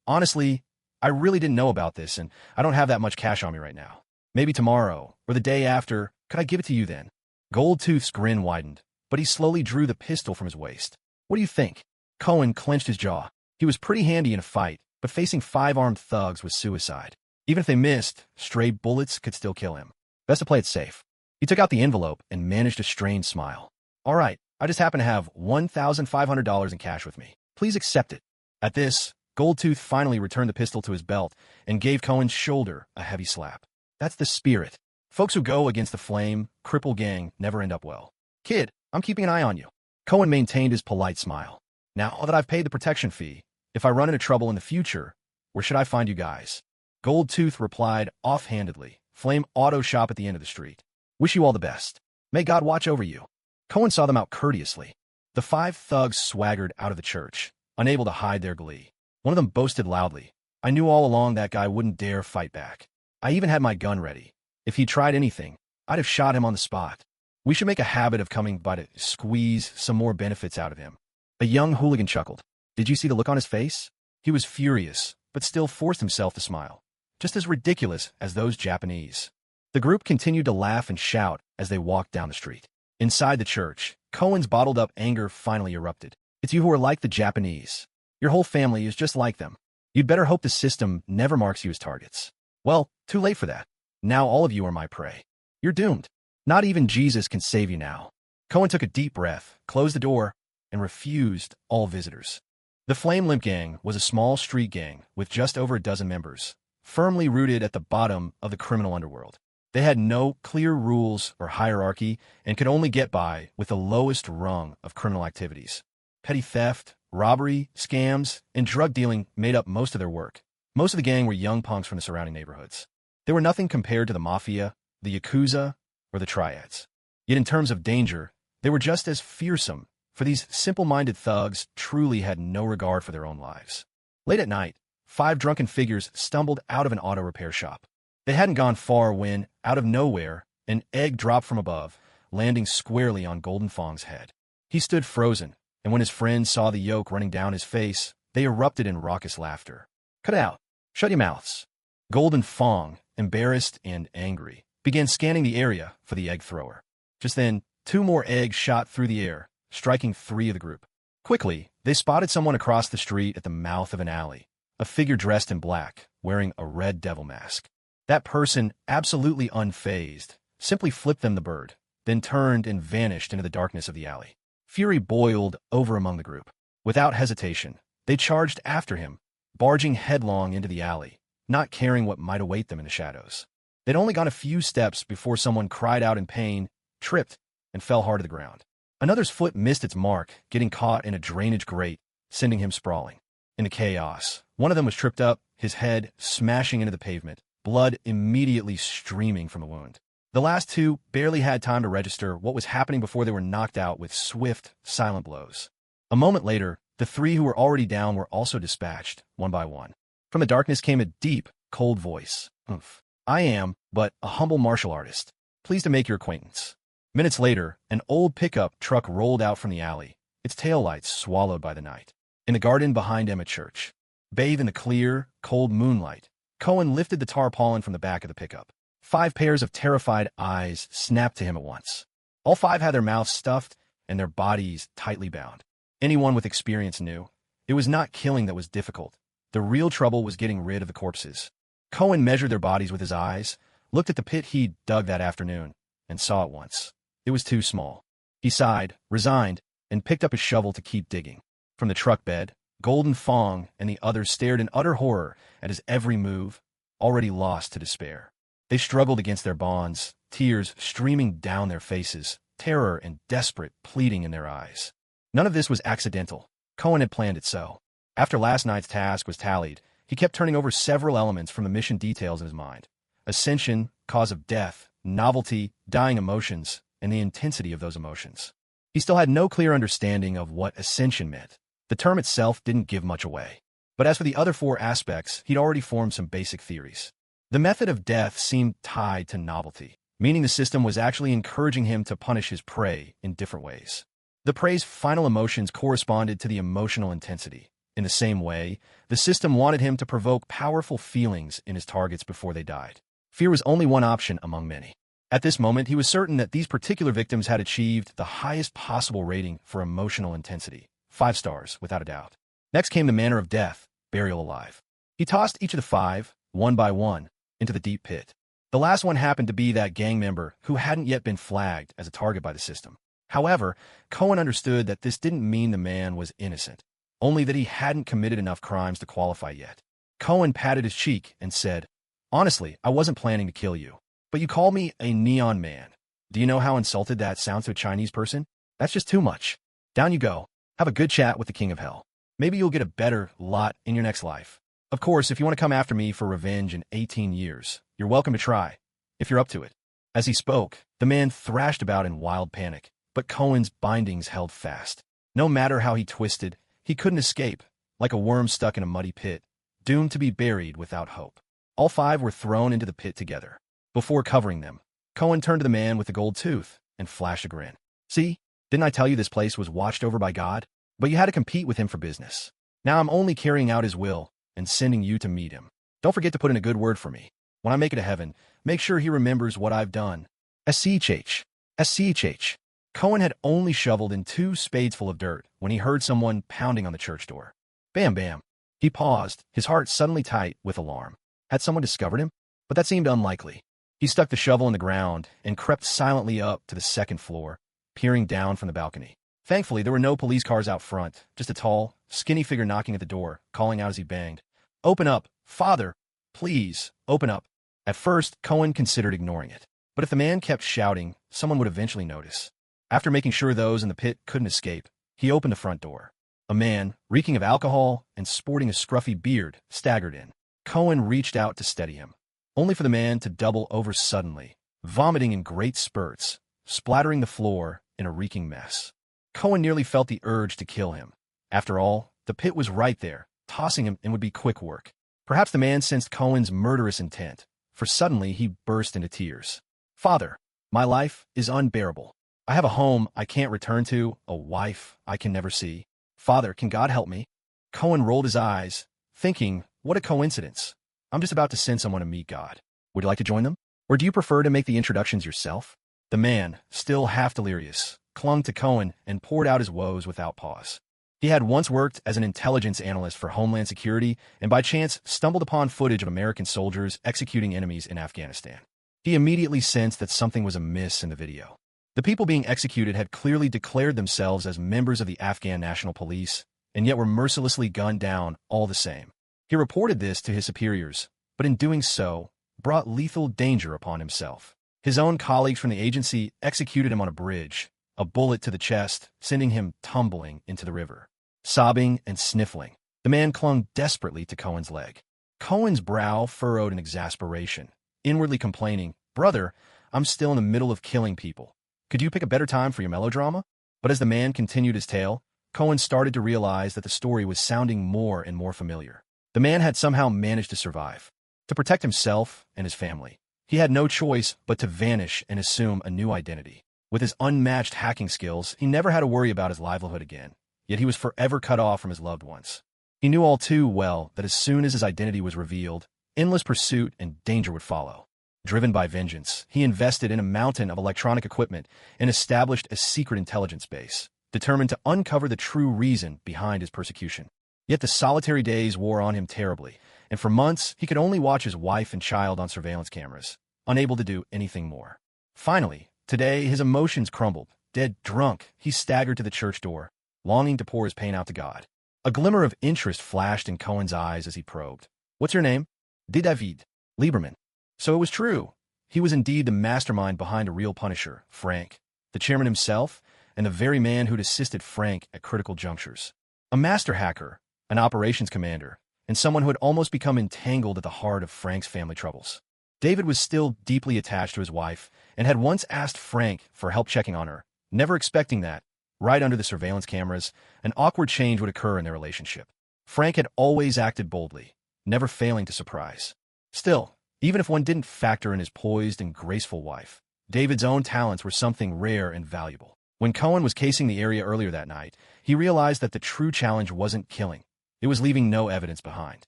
Honestly, I really didn't know about this, and I don't have that much cash on me right now. Maybe tomorrow, or the day after, could I give it to you then?" Goldtooth's grin widened, but he slowly drew the pistol from his waist. "What do you think?" Cohen clenched his jaw. He was pretty handy in a fight, but facing 5 armed thugs was suicide. Even if they missed, stray bullets could still kill him. Best to play it safe. He took out the envelope and managed a strained smile. "All right, I just happen to have $1,500 in cash with me. Please accept it." At this, Goldtooth finally returned the pistol to his belt and gave Cohen's shoulder a heavy slap. "That's the spirit. Folks who go against the Flame Cripple gang never end up well. Kid, I'm keeping an eye on you." Cohen maintained his polite smile. "Now that I've paid the protection fee, if I run into trouble in the future, where should I find you guys?" Goldtooth replied offhandedly, "Flame Auto Shop at the end of the street. Wish you all the best. May God watch over you." Cohen saw them out courteously. The 5 thugs swaggered out of the church, unable to hide their glee. One of them boasted loudly, "I knew all along that guy wouldn't dare fight back. I even had my gun ready. If he tried anything, I'd have shot him on the spot. We should make a habit of coming by to squeeze some more benefits out of him." A young hooligan chuckled. Did you see the look on his face? He was furious, but still forced himself to smile. Just as ridiculous as those Japanese. The group continued to laugh and shout as they walked down the street. Inside the church, Cohen's bottled-up anger finally erupted. "It's you who are like the Japanese. Your whole family is just like them. You'd better hope the system never marks you as targets. Well, too late for that. Now all of you are my prey. You're doomed. Not even Jesus can save you now." Cohen took a deep breath, closed the door, and refused all visitors. The Flame Limp Gang was a small street gang with just over a dozen members, firmly rooted at the bottom of the criminal underworld. They had no clear rules or hierarchy and could only get by with the lowest rung of criminal activities. Petty theft, robbery, scams, and drug dealing made up most of their work. Most of the gang were young punks from the surrounding neighborhoods. They were nothing compared to the Mafia, the Yakuza, or the Triads. Yet in terms of danger, they were just as fearsome, for these simple-minded thugs truly had no regard for their own lives. Late at night, 5 drunken figures stumbled out of an auto repair shop. They hadn't gone far when, out of nowhere, an egg dropped from above, landing squarely on Golden Fong's head. He stood frozen, and when his friends saw the yolk running down his face, they erupted in raucous laughter. "Cut it out. Shut your mouths." Golden Fong, embarrassed and angry, began scanning the area for the egg thrower. Just then, 2 more eggs shot through the air, striking 3 of the group. Quickly, they spotted someone across the street at the mouth of an alley, a figure dressed in black, wearing a red devil mask. That person, absolutely unfazed, simply flipped them the bird, then turned and vanished into the darkness of the alley. Fury boiled over among the group. Without hesitation, they charged after him, barging headlong into the alley, not caring what might await them in the shadows. They'd only gone a few steps before someone cried out in pain, tripped, and fell hard to the ground. Another's foot missed its mark, getting caught in a drainage grate, sending him sprawling. In the chaos, one of them was tripped up, his head smashing into the pavement, blood immediately streaming from the wound. The last two barely had time to register what was happening before they were knocked out with swift, silent blows. A moment later, the three who were already down were also dispatched, one by one. From the darkness came a deep, cold voice. "Oof. I am but a humble martial artist. Pleased to make your acquaintance." Minutes later, an old pickup truck rolled out from the alley, its taillights swallowed by the night. In the garden behind Emma Church, bathed in the clear, cold moonlight, Cohen lifted the tarpaulin from the back of the pickup. 5 pairs of terrified eyes snapped to him at once. All 5 had their mouths stuffed and their bodies tightly bound. Anyone with experience knew it was not killing that was difficult. The real trouble was getting rid of the corpses. Cohen measured their bodies with his eyes, looked at the pit he'd dug that afternoon, and saw at once. It was too small. He sighed, resigned, and picked up his shovel to keep digging. From the truck bed, Golden Fong and the others stared in utter horror at his every move, already lost to despair. They struggled against their bonds, tears streaming down their faces, terror and desperate pleading in their eyes. None of this was accidental. Cohen had planned it so. After last night's task was tallied, he kept turning over several elements from the mission details in his mind. Ascension, cause of death, novelty, dying emotions, and the intensity of those emotions. He still had no clear understanding of what ascension meant. The term itself didn't give much away. But as for the other 4 aspects, he'd already formed some basic theories. The method of death seemed tied to novelty, meaning the system was actually encouraging him to punish his prey in different ways. The prey's final emotions corresponded to the emotional intensity. In the same way, the system wanted him to provoke powerful feelings in his targets before they died. Fear was only one option among many. At this moment, he was certain that these particular victims had achieved the highest possible rating for emotional intensity, 5 stars, without a doubt. Next came the manner of death, burial alive. He tossed each of the 5, one by one, into the deep pit. The last one happened to be that gang member who hadn't yet been flagged as a target by the system. However, Cohen understood that this didn't mean the man was innocent, only that he hadn't committed enough crimes to qualify yet. Cohen patted his cheek and said, "Honestly, I wasn't planning to kill you, but you called me a neon man. Do you know how insulted that sounds to a Chinese person? That's just too much. Down you go. Have a good chat with the King of Hell. Maybe you'll get a better lot in your next life. Of course, if you want to come after me for revenge in 18 years, you're welcome to try, if you're up to it." As he spoke, the man thrashed about in wild panic, but Cohen's bindings held fast. No matter how he twisted, he couldn't escape, like a worm stuck in a muddy pit, doomed to be buried without hope. All 5 were thrown into the pit together. Before covering them, Cohen turned to the man with the gold tooth and flashed a grin. "See, didn't I tell you this place was watched over by God? But you had to compete with him for business. Now I'm only carrying out his will and sending you to meet him. Don't forget to put in a good word for me. When I make it to heaven, make sure he remembers what I've done." SCHH. SCHH. Cohen had only shoveled in 2 spades full of dirt when he heard someone pounding on the church door. Bam, bam. He paused, his heart suddenly tight with alarm. Had someone discovered him? But that seemed unlikely. He stuck the shovel in the ground and crept silently up to the 2nd floor, peering down from the balcony. Thankfully, there were no police cars out front, just a tall, skinny figure knocking at the door, calling out as he banged, "Open up, Father! Please, open up." At first, Cohen considered ignoring it. But if the man kept shouting, someone would eventually notice. After making sure those in the pit couldn't escape, he opened the front door. A man, reeking of alcohol and sporting a scruffy beard, staggered in. Cohen reached out to steady him, only for the man to double over suddenly, vomiting in great spurts, splattering the floor in a reeking mess. Cohen nearly felt the urge to kill him. After all, the pit was right there. Tossing him in would be quick work. Perhaps the man sensed Cohen's murderous intent, for suddenly he burst into tears. "Father, my life is unbearable. I have a home I can't return to, a wife I can never see. Father, can God help me?" Cohen rolled his eyes, thinking, what a coincidence. I'm just about to send someone to meet God. Would you like to join them? Or do you prefer to make the introductions yourself? The man, still half delirious, clung to Cohen and poured out his woes without pause. He had once worked as an intelligence analyst for Homeland Security and by chance stumbled upon footage of American soldiers executing enemies in Afghanistan. He immediately sensed that something was amiss in the video. The people being executed had clearly declared themselves as members of the Afghan National Police, and yet were mercilessly gunned down all the same. He reported this to his superiors, but in doing so, brought lethal danger upon himself. His own colleagues from the agency executed him on a bridge, a bullet to the chest, sending him tumbling into the river. Sobbing and sniffling, the man clung desperately to Cohen's leg. Cohen's brow furrowed in exasperation, inwardly complaining, "Brother, I'm still in the middle of killing people. Could you pick a better time for your melodrama?" But as the man continued his tale, Cohen started to realize that the story was sounding more and more familiar. The man had somehow managed to survive. To protect himself and his family, he had no choice but to vanish and assume a new identity. With his unmatched hacking skills, he never had to worry about his livelihood again, yet he was forever cut off from his loved ones. He knew all too well that as soon as his identity was revealed, endless pursuit and danger would follow. Driven by vengeance, he invested in a mountain of electronic equipment and established a secret intelligence base, determined to uncover the true reason behind his persecution. Yet the solitary days wore on him terribly, and for months he could only watch his wife and child on surveillance cameras, unable to do anything more. Finally, today his emotions crumbled. Dead drunk, he staggered to the church door, longing to pour his pain out to God. A glimmer of interest flashed in Cohen's eyes as he probed. "What's your name?" "De David Lieberman." So it was true. He was indeed the mastermind behind a real punisher, Frank, the chairman himself, and the very man who'd assisted Frank at critical junctures. A master hacker, an operations commander, and someone who had almost become entangled at the heart of Frank's family troubles. David was still deeply attached to his wife and had once asked Frank for help checking on her, never expecting that, right under the surveillance cameras, an awkward change would occur in their relationship. Frank had always acted boldly, never failing to surprise. Still, even if one didn't factor in his poised and graceful wife, David's own talents were something rare and valuable. When Cohen was casing the area earlier that night, he realized that the true challenge wasn't killing. It was leaving no evidence behind.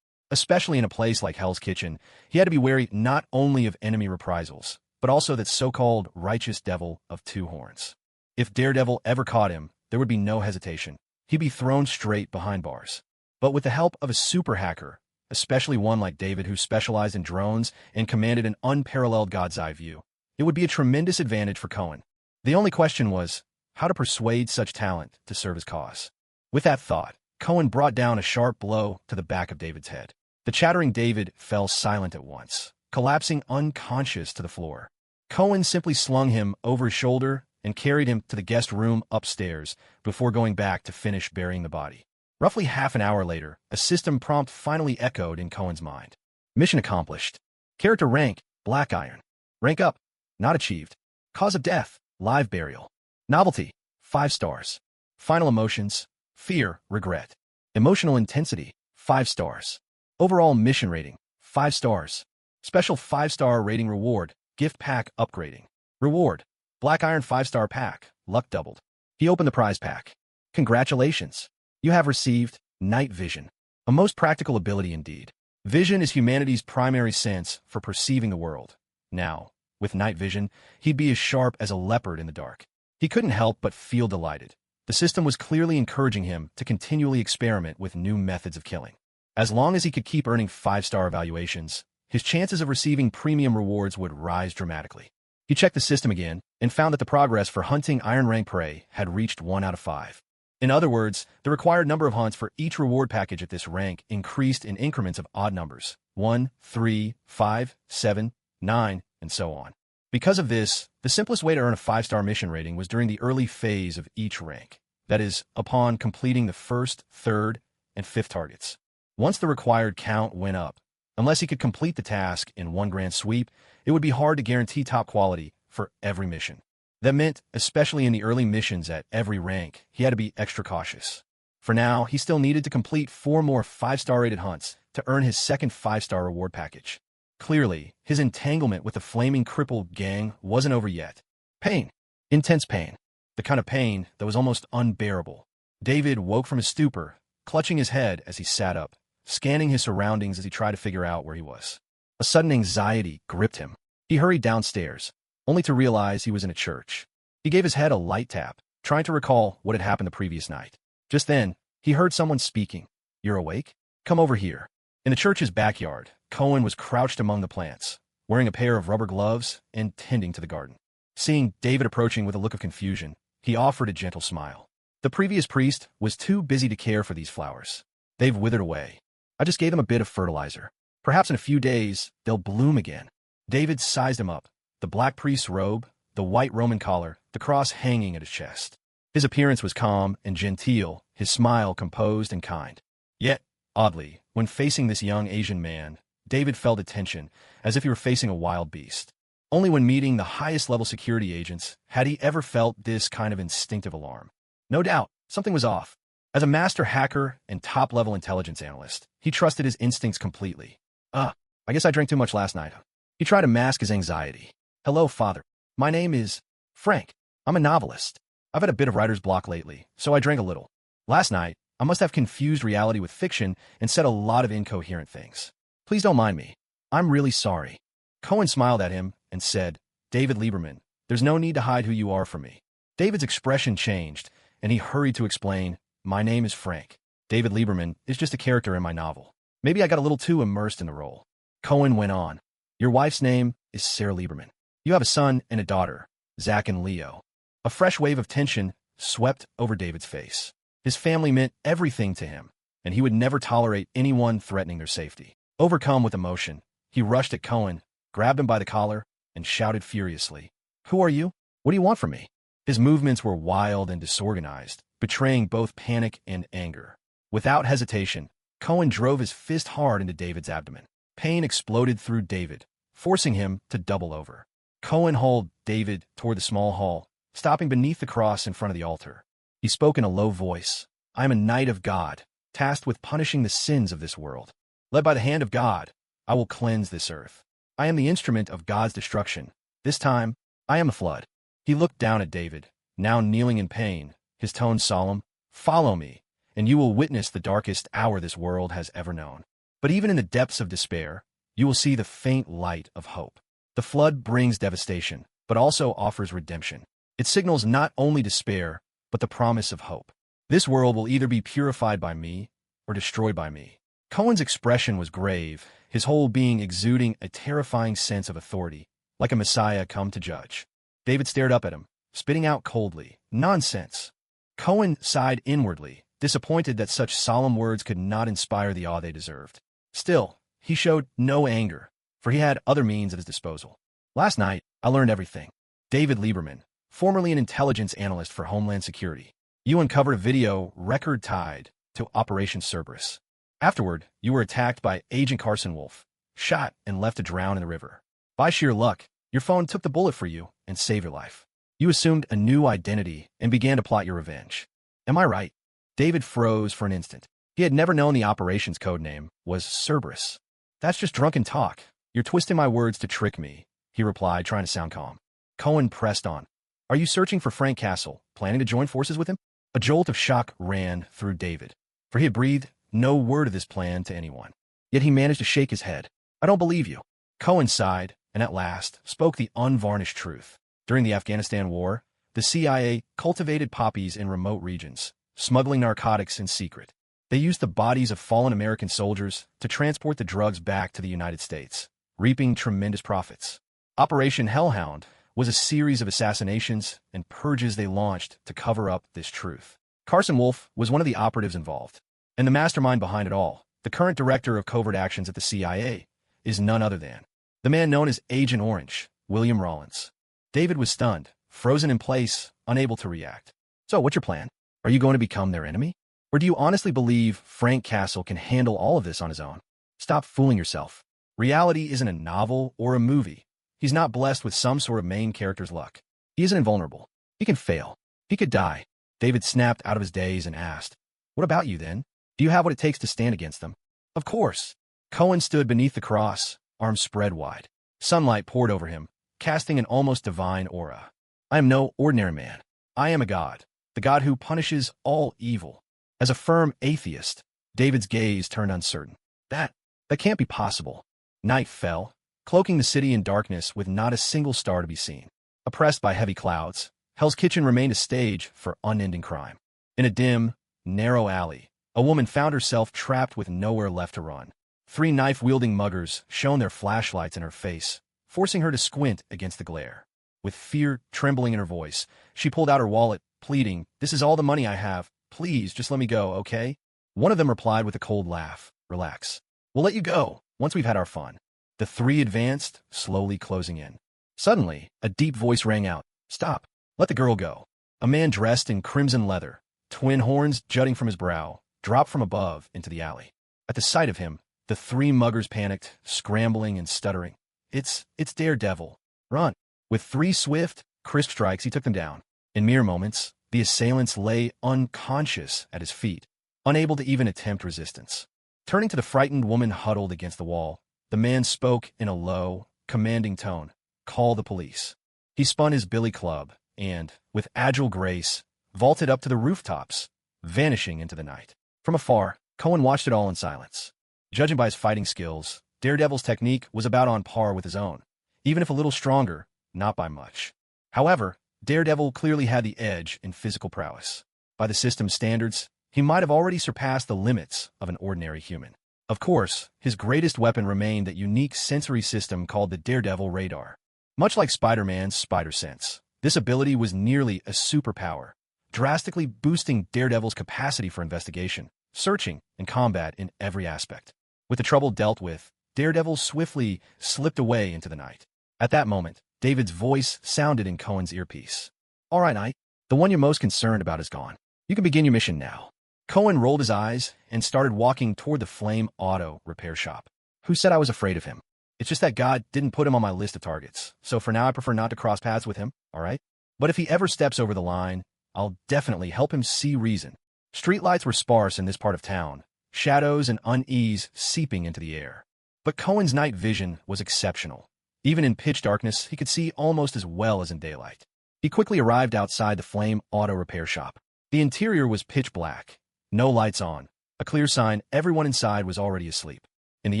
Especially in a place like Hell's Kitchen, he had to be wary not only of enemy reprisals, but also that so-called righteous devil of two horns. If Daredevil ever caught him, there would be no hesitation. He'd be thrown straight behind bars. But with the help of a super hacker, especially one like David who specialized in drones and commanded an unparalleled God's eye view, it would be a tremendous advantage for Cohen. The only question was how to persuade such talent to serve his cause. With that thought, Cohen brought down a sharp blow to the back of David's head. The chattering David fell silent at once, collapsing unconscious to the floor. Cohen simply slung him over his shoulder and carried him to the guest room upstairs before going back to finish burying the body. Roughly half an hour later, a system prompt finally echoed in Cohen's mind. Mission accomplished. Character rank, Black Iron. Rank up, not achieved. Cause of death, live burial. Novelty, 5 stars. Final emotions, fear, regret. Emotional intensity, 5 stars. Overall mission rating, 5 stars. Special 5-star rating reward, gift pack upgrading. Reward, Black Iron 5-star pack, luck doubled. He opened the prize pack. Congratulations. You have received night vision, a most practical ability indeed. Vision is humanity's primary sense for perceiving the world. Now, with night vision, he'd be as sharp as a leopard in the dark. He couldn't help but feel delighted. The system was clearly encouraging him to continually experiment with new methods of killing. As long as he could keep earning 5-star evaluations, his chances of receiving premium rewards would rise dramatically. He checked the system again and found that the progress for hunting iron rank prey had reached 1 out of 5. In other words, the required number of hunts for each reward package at this rank increased in increments of odd numbers, 1, 3, 5, 7, 9, and so on. Because of this, the simplest way to earn a 5-star mission rating was during the early phase of each rank, that is, upon completing the first, third, and fifth targets. Once the required count went up, unless he could complete the task in one grand sweep, it would be hard to guarantee top quality for every mission. That meant, especially in the early missions at every rank, he had to be extra cautious. For now, he still needed to complete 4 more 5-star rated hunts to earn his second 5-star reward package. Clearly, his entanglement with the flaming crippled gang wasn't over yet. Pain. Intense pain. The kind of pain that was almost unbearable. David woke from his stupor, clutching his head as he sat up, scanning his surroundings as he tried to figure out where he was. A sudden anxiety gripped him. He hurried downstairs, only to realize he was in a church. He gave his head a light tap, trying to recall what had happened the previous night. Just then, he heard someone speaking. "You're awake? Come over here." In the church's backyard, Cohen was crouched among the plants, wearing a pair of rubber gloves and tending to the garden. Seeing David approaching with a look of confusion, he offered a gentle smile. The previous priest was too busy to care for these flowers. They've withered away. I just gave them a bit of fertilizer. Perhaps in a few days, they'll bloom again. David sized him up. The black priest's robe, the white Roman collar, the cross hanging at his chest. His appearance was calm and genteel, his smile composed and kind. Yet, oddly, when facing this young Asian man, David felt a tension, as if he were facing a wild beast. Only when meeting the highest-level security agents had he ever felt this kind of instinctive alarm. No doubt, something was off. As a master hacker and top-level intelligence analyst, he trusted his instincts completely. I guess I drank too much last night. He tried to mask his anxiety. Hello, Father. My name is Frank. I'm a novelist. I've had a bit of writer's block lately, so I drank a little. Last night, I must have confused reality with fiction and said a lot of incoherent things. Please don't mind me. I'm really sorry. Cohen smiled at him and said, David Lieberman, there's no need to hide who you are from me. David's expression changed, and he hurried to explain, my name is Frank. David Lieberman is just a character in my novel. Maybe I got a little too immersed in the role. Cohen went on. Your wife's name is Sarah Lieberman. You have a son and a daughter, Zach and Leo. A fresh wave of tension swept over David's face. His family meant everything to him, and he would never tolerate anyone threatening their safety. Overcome with emotion, he rushed at Cohen, grabbed him by the collar, and shouted furiously, Who are you? What do you want from me? His movements were wild and disorganized, betraying both panic and anger. Without hesitation, Cohen drove his fist hard into David's abdomen. Pain exploded through David, forcing him to double over. Cohen hauled David toward the small hall, stopping beneath the cross in front of the altar. He spoke in a low voice. I am a knight of God, tasked with punishing the sins of this world. Led by the hand of God, I will cleanse this earth. I am the instrument of God's destruction. This time, I am a flood. He looked down at David, now kneeling in pain, his tone solemn. Follow me, and you will witness the darkest hour this world has ever known. But even in the depths of despair, you will see the faint light of hope. The flood brings devastation, but also offers redemption. It signals not only despair, but the promise of hope. This world will either be purified by me or destroyed by me. Cohen's expression was grave, his whole being exuding a terrifying sense of authority, like a messiah come to judge. David stared up at him, spitting out coldly, Nonsense. Cohen sighed inwardly, disappointed that such solemn words could not inspire the awe they deserved. Still, he showed no anger, for he had other means at his disposal. Last night, I learned everything. David Lieberman, formerly an intelligence analyst for Homeland Security. You uncovered a video record tied to Operation Cerberus. Afterward, you were attacked by Agent Carson Wolf, shot and left to drown in the river. By sheer luck, your phone took the bullet for you and saved your life. You assumed a new identity and began to plot your revenge. Am I right? David froze for an instant. He had never known the operation's codename was Cerberus. That's just drunken talk. You're twisting my words to trick me, he replied, trying to sound calm. Cohen pressed on. Are you searching for Frank Castle, planning to join forces with him? A jolt of shock ran through David, for he had breathed no word of this plan to anyone. Yet he managed to shake his head. I don't believe you. Cohen sighed, and at last spoke the unvarnished truth. During the Afghanistan war, the CIA cultivated poppies in remote regions, smuggling narcotics in secret. They used the bodies of fallen American soldiers to transport the drugs back to the United States, reaping tremendous profits. Operation Hellhound was a series of assassinations and purges they launched to cover up this truth. Carson Wolf was one of the operatives involved, and the mastermind behind it all, the current director of covert actions at the CIA, is none other than the man known as Agent Orange, William Rawlins. David was stunned, frozen in place, unable to react. So, what's your plan? Are you going to become their enemy? Or do you honestly believe Frank Castle can handle all of this on his own? Stop fooling yourself. Reality isn't a novel or a movie. He's not blessed with some sort of main character's luck. He isn't invulnerable. He can fail. He could die. David snapped out of his daze and asked, What about you, then? Do you have what it takes to stand against them? Of course. Cohen stood beneath the cross, arms spread wide. Sunlight poured over him, casting an almost divine aura. I am no ordinary man. I am a god, the god who punishes all evil. As a firm atheist, David's gaze turned uncertain. That can't be possible. Night fell, cloaking the city in darkness with not a single star to be seen. Oppressed by heavy clouds, Hell's Kitchen remained a stage for unending crime. In a dim, narrow alley, a woman found herself trapped with nowhere left to run. 3 knife-wielding muggers shone their flashlights in her face, forcing her to squint against the glare. With fear trembling in her voice, she pulled out her wallet, pleading, "This is all the money I have. Please, just let me go, okay?" One of them replied with a cold laugh, "Relax. We'll let you go once we've had our fun." The three advanced, slowly closing in. Suddenly, a deep voice rang out, "Stop. Let the girl go." A man dressed in crimson leather, twin horns jutting from his brow, dropped from above into the alley. At the sight of him, the three muggers panicked, scrambling and stuttering. It's Daredevil. Run." With three swift, crisp strikes, he took them down. In mere moments, the assailants lay unconscious at his feet, unable to even attempt resistance. Turning to the frightened woman huddled against the wall, the man spoke in a low, commanding tone, "Call the police." He spun his billy club and, with agile grace, vaulted up to the rooftops, vanishing into the night. From afar, Cohen watched it all in silence. Judging by his fighting skills, Daredevil's technique was about on par with his own, even if a little stronger, not by much. However, Daredevil clearly had the edge in physical prowess. By the system's standards, he might have already surpassed the limits of an ordinary human. Of course, his greatest weapon remained that unique sensory system called the Daredevil radar. Much like Spider-Man's spider sense, this ability was nearly a superpower, drastically boosting Daredevil's capacity for investigation, searching, and combat in every aspect. With the trouble dealt with, Daredevil swiftly slipped away into the night. At that moment, David's voice sounded in Cohen's earpiece. "All right, Knight, the one you're most concerned about is gone. You can begin your mission now." Cohen rolled his eyes and started walking toward the Flame Auto repair shop. "Who said I was afraid of him? It's just that God didn't put him on my list of targets, so for now I prefer not to cross paths with him, all right? But if he ever steps over the line, I'll definitely help him see reason." Streetlights were sparse in this part of town, shadows and unease seeping into the air. But Cohen's night vision was exceptional. Even in pitch darkness, he could see almost as well as in daylight. He quickly arrived outside the Flame Auto repair shop. The interior was pitch black, no lights on, a clear sign everyone inside was already asleep. In the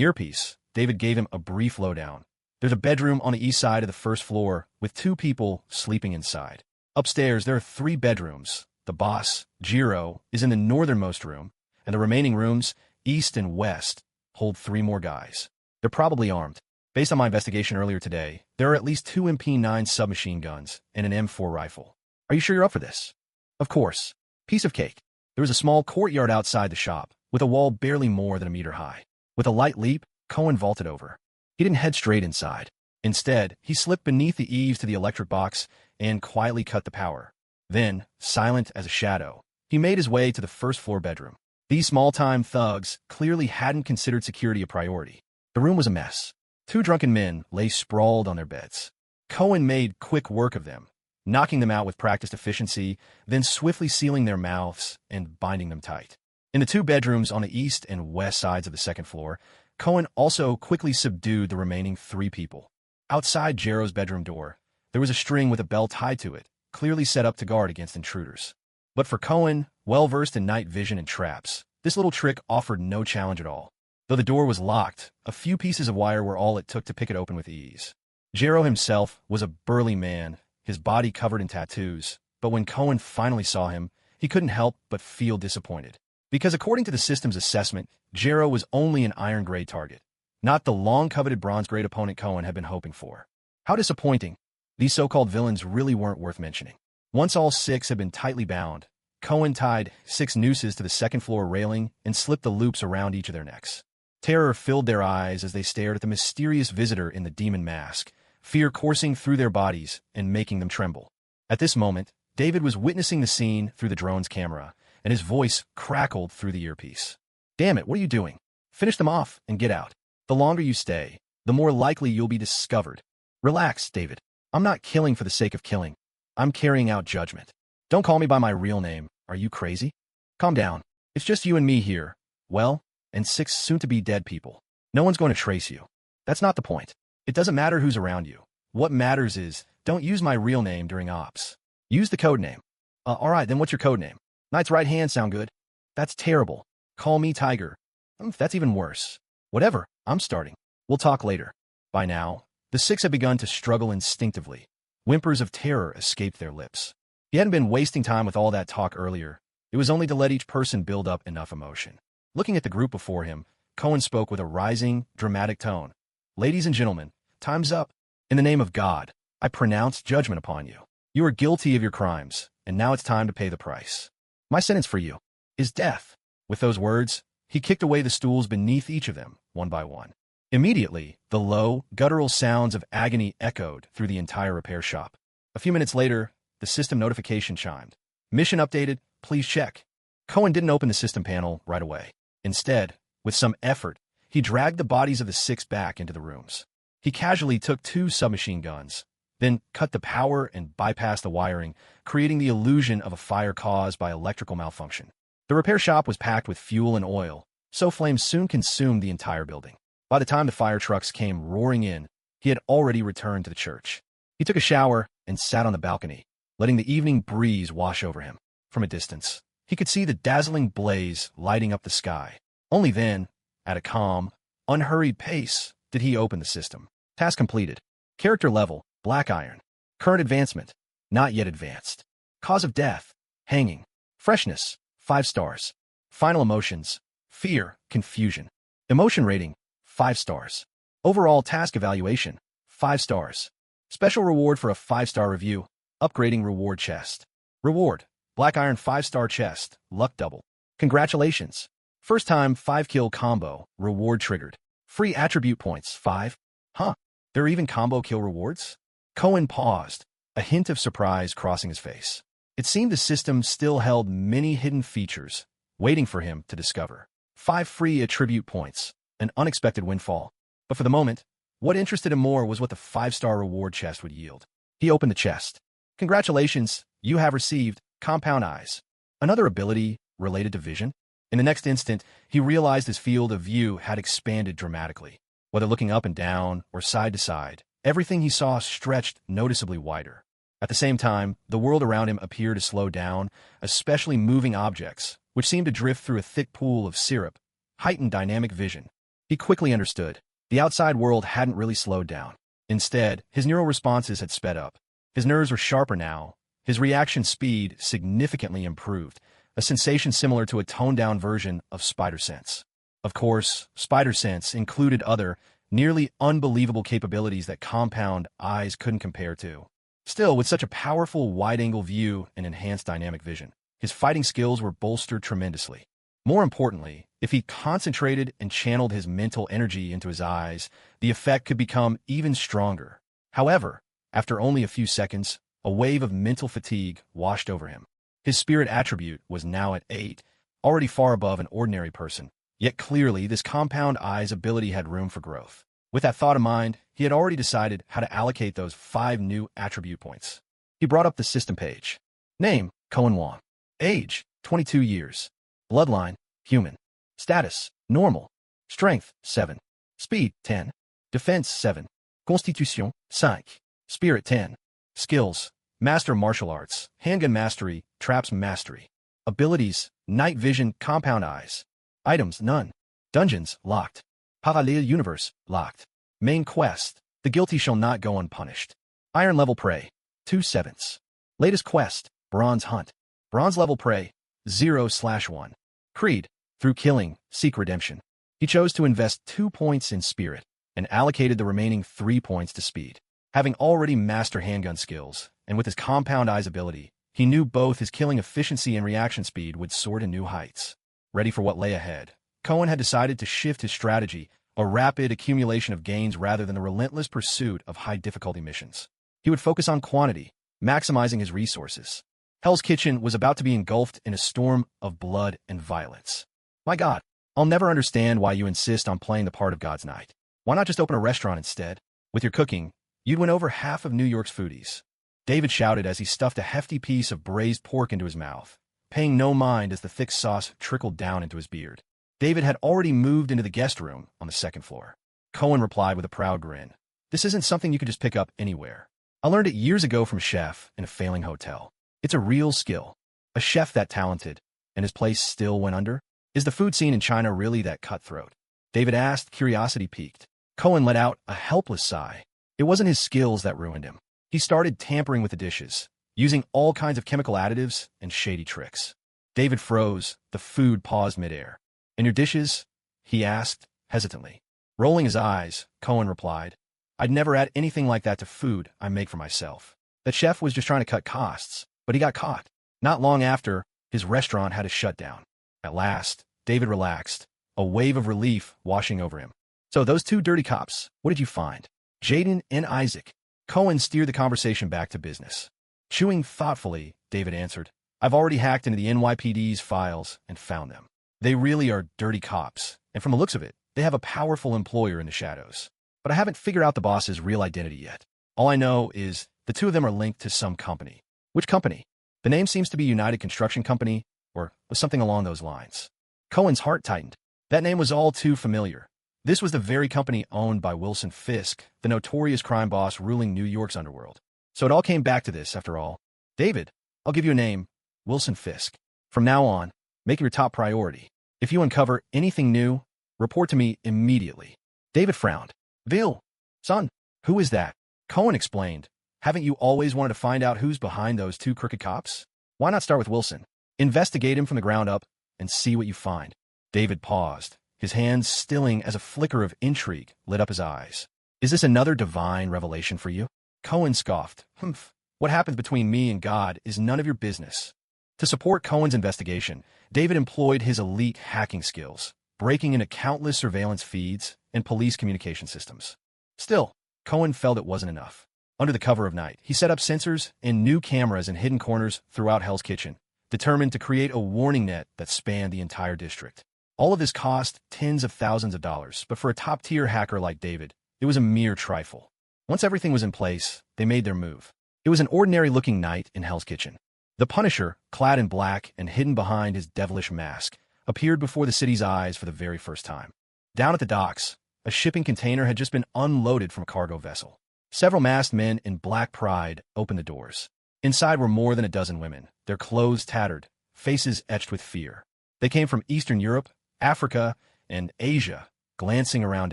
earpiece, David gave him a brief lowdown. There's a bedroom on the east side of the first floor with two people sleeping inside. Upstairs, there are 3 bedrooms. The boss, Jiro, is in the northernmost room, and the remaining rooms, east and west, hold 3 more guys. They're probably armed. Based on my investigation earlier today, there are at least 2 MP9 submachine guns and an M4 rifle. Are you sure you're up for this? Of course. Piece of cake. There was a small courtyard outside the shop, with a wall barely more than a meter high. With a light leap, Cohen vaulted over. He didn't head straight inside. Instead, he slipped beneath the eaves to the electric box and quietly cut the power. Then, silent as a shadow, he made his way to the first-floor bedroom. These small-time thugs clearly hadn't considered security a priority. The room was a mess. 2 drunken men lay sprawled on their beds. Cohen made quick work of them, knocking them out with practiced efficiency, then swiftly sealing their mouths and binding them tight. In the 2 bedrooms on the east and west sides of the second floor, Cohen also quickly subdued the remaining 3 people. Outside Jiro's bedroom door, there was a string with a bell tied to it, clearly set up to guard against intruders. But for Cohen, well-versed in night vision and traps, this little trick offered no challenge at all. Though the door was locked, a few pieces of wire were all it took to pick it open with ease. Jiro himself was a burly man, his body covered in tattoos, but when Cohen finally saw him, he couldn't help but feel disappointed. Because according to the system's assessment, Jiro was only an iron-grade target, not the long-coveted bronze-grade opponent Cohen had been hoping for. How disappointing. These so-called villains really weren't worth mentioning. Once all 6 had been tightly bound, Cohen tied 6 nooses to the second-floor railing and slipped the loops around each of their necks. Terror filled their eyes as they stared at the mysterious visitor in the demon mask, fear coursing through their bodies and making them tremble. At this moment, David was witnessing the scene through the drone's camera, and his voice crackled through the earpiece. "Damn it, what are you doing? Finish them off and get out. The longer you stay, the more likely you'll be discovered. Relax, David. I'm not killing for the sake of killing. I'm carrying out judgment. Don't call me by my real name. Are you crazy? Calm down. It's just you and me here. Well, and 6 soon-to-be dead people. No one's going to trace you. That's not the point. It doesn't matter who's around you. What matters is, don't use my real name during ops. Use the code name." All right, then what's your code name?" "Knight's right hand sound good." "That's terrible. Call me Tiger." That's even worse." "Whatever, I'm starting. We'll talk later." By now, the 6 had begun to struggle instinctively. Whimpers of terror escaped their lips. He hadn't been wasting time with all that talk earlier. It was only to let each person build up enough emotion. Looking at the group before him, Cohen spoke with a rising, dramatic tone. "Ladies and gentlemen, time's up. In the name of God, I pronounce judgment upon you. You are guilty of your crimes, and now it's time to pay the price. My sentence for you is death." With those words, he kicked away the stools beneath each of them, one by one. Immediately, the low, guttural sounds of agony echoed through the entire repair shop. A few minutes later, the system notification chimed. "Mission updated, please check." Cohen didn't open the system panel right away. Instead, with some effort, he dragged the bodies of the six back into the rooms. He casually took 2 submachine guns, then cut the power and bypassed the wiring, creating the illusion of a fire caused by electrical malfunction. The repair shop was packed with fuel and oil, so flames soon consumed the entire building. By the time the fire trucks came roaring in, he had already returned to the church. He took a shower and sat on the balcony, letting the evening breeze wash over him. From a distance, he could see the dazzling blaze lighting up the sky. Only then, at a calm, unhurried pace, did he open the system. Task completed. Character level, black iron. Current advancement, not yet advanced. Cause of death, hanging. Freshness, 5 stars. Final emotions, fear, confusion. Emotion rating, 5 stars. Overall task evaluation, 5 stars. Special reward for a 5-star review, upgrading reward chest. Reward, black iron 5-star chest, luck double. Congratulations. First time 5-kill combo, reward triggered. Free attribute points, 5. Huh, there are even combo kill rewards? Cohen paused, a hint of surprise crossing his face. It seemed the system still held many hidden features, waiting for him to discover. 5 free attribute points, an unexpected windfall. But for the moment, what interested him more was what the 5-star reward chest would yield. He opened the chest. Congratulations, you have received compound eyes. Another ability related to vision? In the next instant, he realized his field of view had expanded dramatically. Whether looking up and down or side to side, everything he saw stretched noticeably wider. At the same time, the world around him appeared to slow down, especially moving objects, which seemed to drift through a thick pool of syrup, heightened dynamic vision. He quickly understood. The outside world hadn't really slowed down. Instead, his neural responses had sped up. His nerves were sharper now. His reaction speed significantly improved, a sensation similar to a toned-down version of Spider Sense. Of course, Spider Sense included other, nearly unbelievable capabilities that compound eyes couldn't compare to. Still, with such a powerful wide-angle view and enhanced dynamic vision, his fighting skills were bolstered tremendously. More importantly, if he concentrated and channeled his mental energy into his eyes, the effect could become even stronger. However, after only a few seconds, a wave of mental fatigue washed over him. His spirit attribute was now at 8, already far above an ordinary person. Yet clearly, this compound eye's ability had room for growth. With that thought in mind, he had already decided how to allocate those 5 new attribute points. He brought up the system page. Name, Cohen Wong. Age, 22 years. Bloodline, human. Status, normal. Strength, 7. Speed, 10. Defense, 7. Constitution, 5. Spirit, 10. Skills, Master Martial Arts, Handgun Mastery, Traps Mastery. Abilities, Night Vision, Compound Eyes. Items, none. Dungeons, locked. Parallel Universe, locked. Main quest, The Guilty Shall Not Go Unpunished. Iron Level Prey, 2/7. Latest quest, Bronze Hunt. Bronze Level Prey, 0/1. Creed, through killing, seek redemption. He chose to invest 2 points in Spirit and allocated the remaining 3 points to Speed. Having already mastered handgun skills, and with his Compound Eyes ability, he knew both his killing efficiency and reaction speed would soar to new heights. Ready for what lay ahead, Cohen had decided to shift his strategy, a rapid accumulation of gains rather than the relentless pursuit of high-difficulty missions. He would focus on quantity, maximizing his resources. Hell's Kitchen was about to be engulfed in a storm of blood and violence. My God, I'll never understand why you insist on playing the part of God's Knight. Why not just open a restaurant instead? With your cooking, you'd win over half of New York's foodies. David shouted as he stuffed a hefty piece of braised pork into his mouth, paying no mind as the thick sauce trickled down into his beard. David had already moved into the guest room on the 2nd floor. Cohen replied with a proud grin. This isn't something you could just pick up anywhere. I learned it years ago from a chef in a failing hotel. It's a real skill. A chef that talented, and his place still went under? Is the food scene in China really that cutthroat? David asked, curiosity piqued. Cohen let out a helpless sigh. It wasn't his skills that ruined him. He started tampering with the dishes, using all kinds of chemical additives and shady tricks. David froze, the food paused midair. In your dishes? He asked, hesitantly. Rolling his eyes, Cohen replied, I'd never add anything like that to food I make for myself. That chef was just trying to cut costs, but he got caught. Not long after, his restaurant had to shut down. At last, David relaxed, a wave of relief washing over him. So those two dirty cops, what did you find? Jaden and Isaac. Cohen steered the conversation back to business. Chewing thoughtfully, David answered, I've already hacked into the NYPD's files and found them. They really are dirty cops, and from the looks of it, they have a powerful employer in the shadows. But I haven't figured out the boss's real identity yet. All I know is the two of them are linked to some company. Which company? The name seems to be United Construction Company, or was something along those lines. Cohen's heart tightened. That name was all too familiar. This was the very company owned by Wilson Fisk, the notorious crime boss ruling New York's underworld. So it all came back to this, after all. David, I'll give you a name, Wilson Fisk. From now on, make it your top priority. If you uncover anything new, report to me immediately. David frowned. Bill, son, who is that? Cohen explained. Haven't you always wanted to find out who's behind those two crooked cops? Why not start with Wilson? Investigate him from the ground up and see what you find. David paused, his hands stilling as a flicker of intrigue lit up his eyes. Is this another divine revelation for you? Cohen scoffed. Humph. What happens between me and God is none of your business. To support Cohen's investigation, David employed his elite hacking skills, breaking into countless surveillance feeds and police communication systems. Still, Cohen felt it wasn't enough. Under the cover of night, he set up sensors and new cameras in hidden corners throughout Hell's Kitchen, determined to create a warning net that spanned the entire district. All of this cost tens of thousands of dollars, but for a top-tier hacker like David, it was a mere trifle. Once everything was in place, they made their move. It was an ordinary-looking night in Hell's Kitchen. The Punisher, clad in black and hidden behind his devilish mask, appeared before the city's eyes for the very first time. Down at the docks, a shipping container had just been unloaded from a cargo vessel. Several masked men in black pride opened the doors. Inside were more than a dozen women, their clothes tattered, faces etched with fear. They came from Eastern Europe, Africa, and Asia, glancing around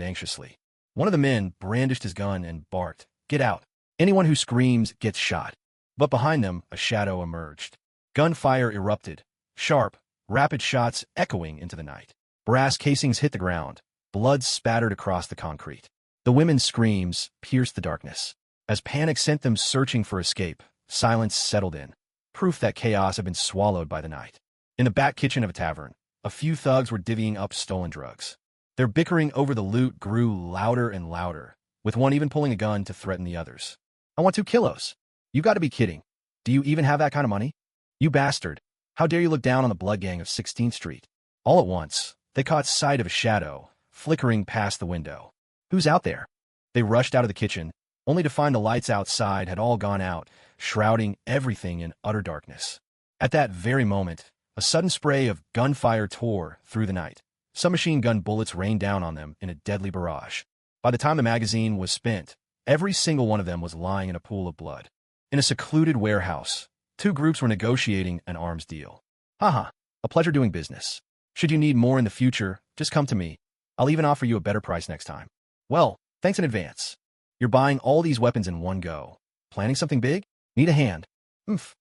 anxiously. One of the men brandished his gun and barked, "Get out. Anyone who screams gets shot." But behind them, a shadow emerged. Gunfire erupted, sharp, rapid shots echoing into the night. Brass casings hit the ground, blood spattered across the concrete. The women's screams pierced the darkness. As panic sent them searching for escape, silence settled in, proof that chaos had been swallowed by the night. In the back kitchen of a tavern, a few thugs were divvying up stolen drugs. Their bickering over the loot grew louder and louder, with one even pulling a gun to threaten the others. "I want 2 kilos. You got to be kidding. Do you even have that kind of money? You bastard. How dare you look down on the blood gang of 16th Street? All at once, they caught sight of a shadow, flickering past the window. Who's out there? They rushed out of the kitchen, only to find the lights outside had all gone out, shrouding everything in utter darkness. At that very moment, a sudden spray of gunfire tore through the night. Some machine gun bullets rained down on them in a deadly barrage. By the time the magazine was spent, every single one of them was lying in a pool of blood. In a secluded warehouse, 2 groups were negotiating an arms deal. Haha, a pleasure doing business. Should you need more in the future, just come to me. I'll even offer you a better price next time. Well, thanks in advance. You're buying all these weapons in one go. Planning something big? Need a hand?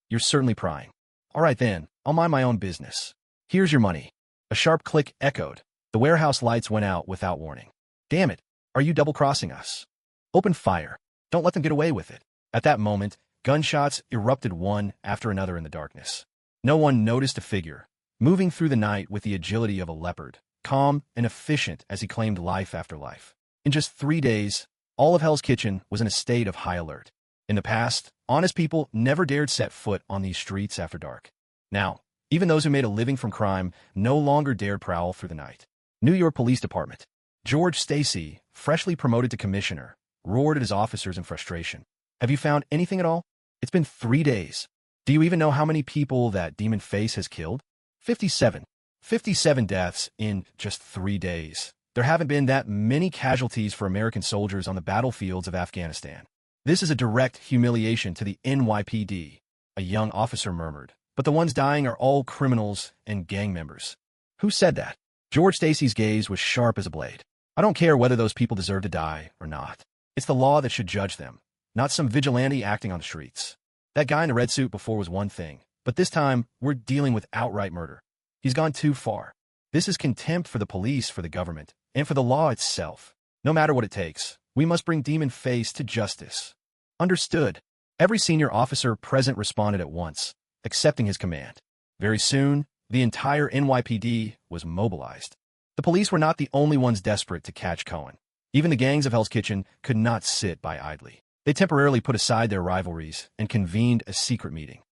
You're certainly prying. All right then, I'll mind my own business. Here's your money. A sharp click echoed. The warehouse lights went out without warning. Damn it, are you double-crossing us? Open fire. Don't let them get away with it. At that moment, gunshots erupted one after another in the darkness. No one noticed a figure, moving through the night with the agility of a leopard, calm and efficient as he claimed life after life. In just 3 days, all of Hell's Kitchen was in a state of high alert. In the past, honest people never dared set foot on these streets after dark. Now, even those who made a living from crime no longer dared prowl through the night. New York Police Department. George Stacy, freshly promoted to commissioner, roared at his officers in frustration. Have you found anything at all? It's been 3 days. Do you even know how many people that Demon Face has killed? 57. 57 deaths in just 3 days. There haven't been that many casualties for American soldiers on the battlefields of Afghanistan. This is a direct humiliation to the NYPD, a young officer murmured. But the ones dying are all criminals and gang members. Who said that? George Stacy's gaze was sharp as a blade. I don't care whether those people deserve to die or not. It's the law that should judge them, not some vigilante acting on the streets. That guy in the red suit before was one thing, but this time we're dealing with outright murder. He's gone too far. This is contempt for the police, for the government, and for the law itself. No matter what it takes, We must bring Demon Face to justice. Understood. Every senior officer present responded at once, accepting his command. Very soon, the entire NYPD was mobilized. The police were not the only ones desperate to catch Cohen. Even the gangs of Hell's Kitchen could not sit by idly. They temporarily put aside their rivalries and convened a secret meeting.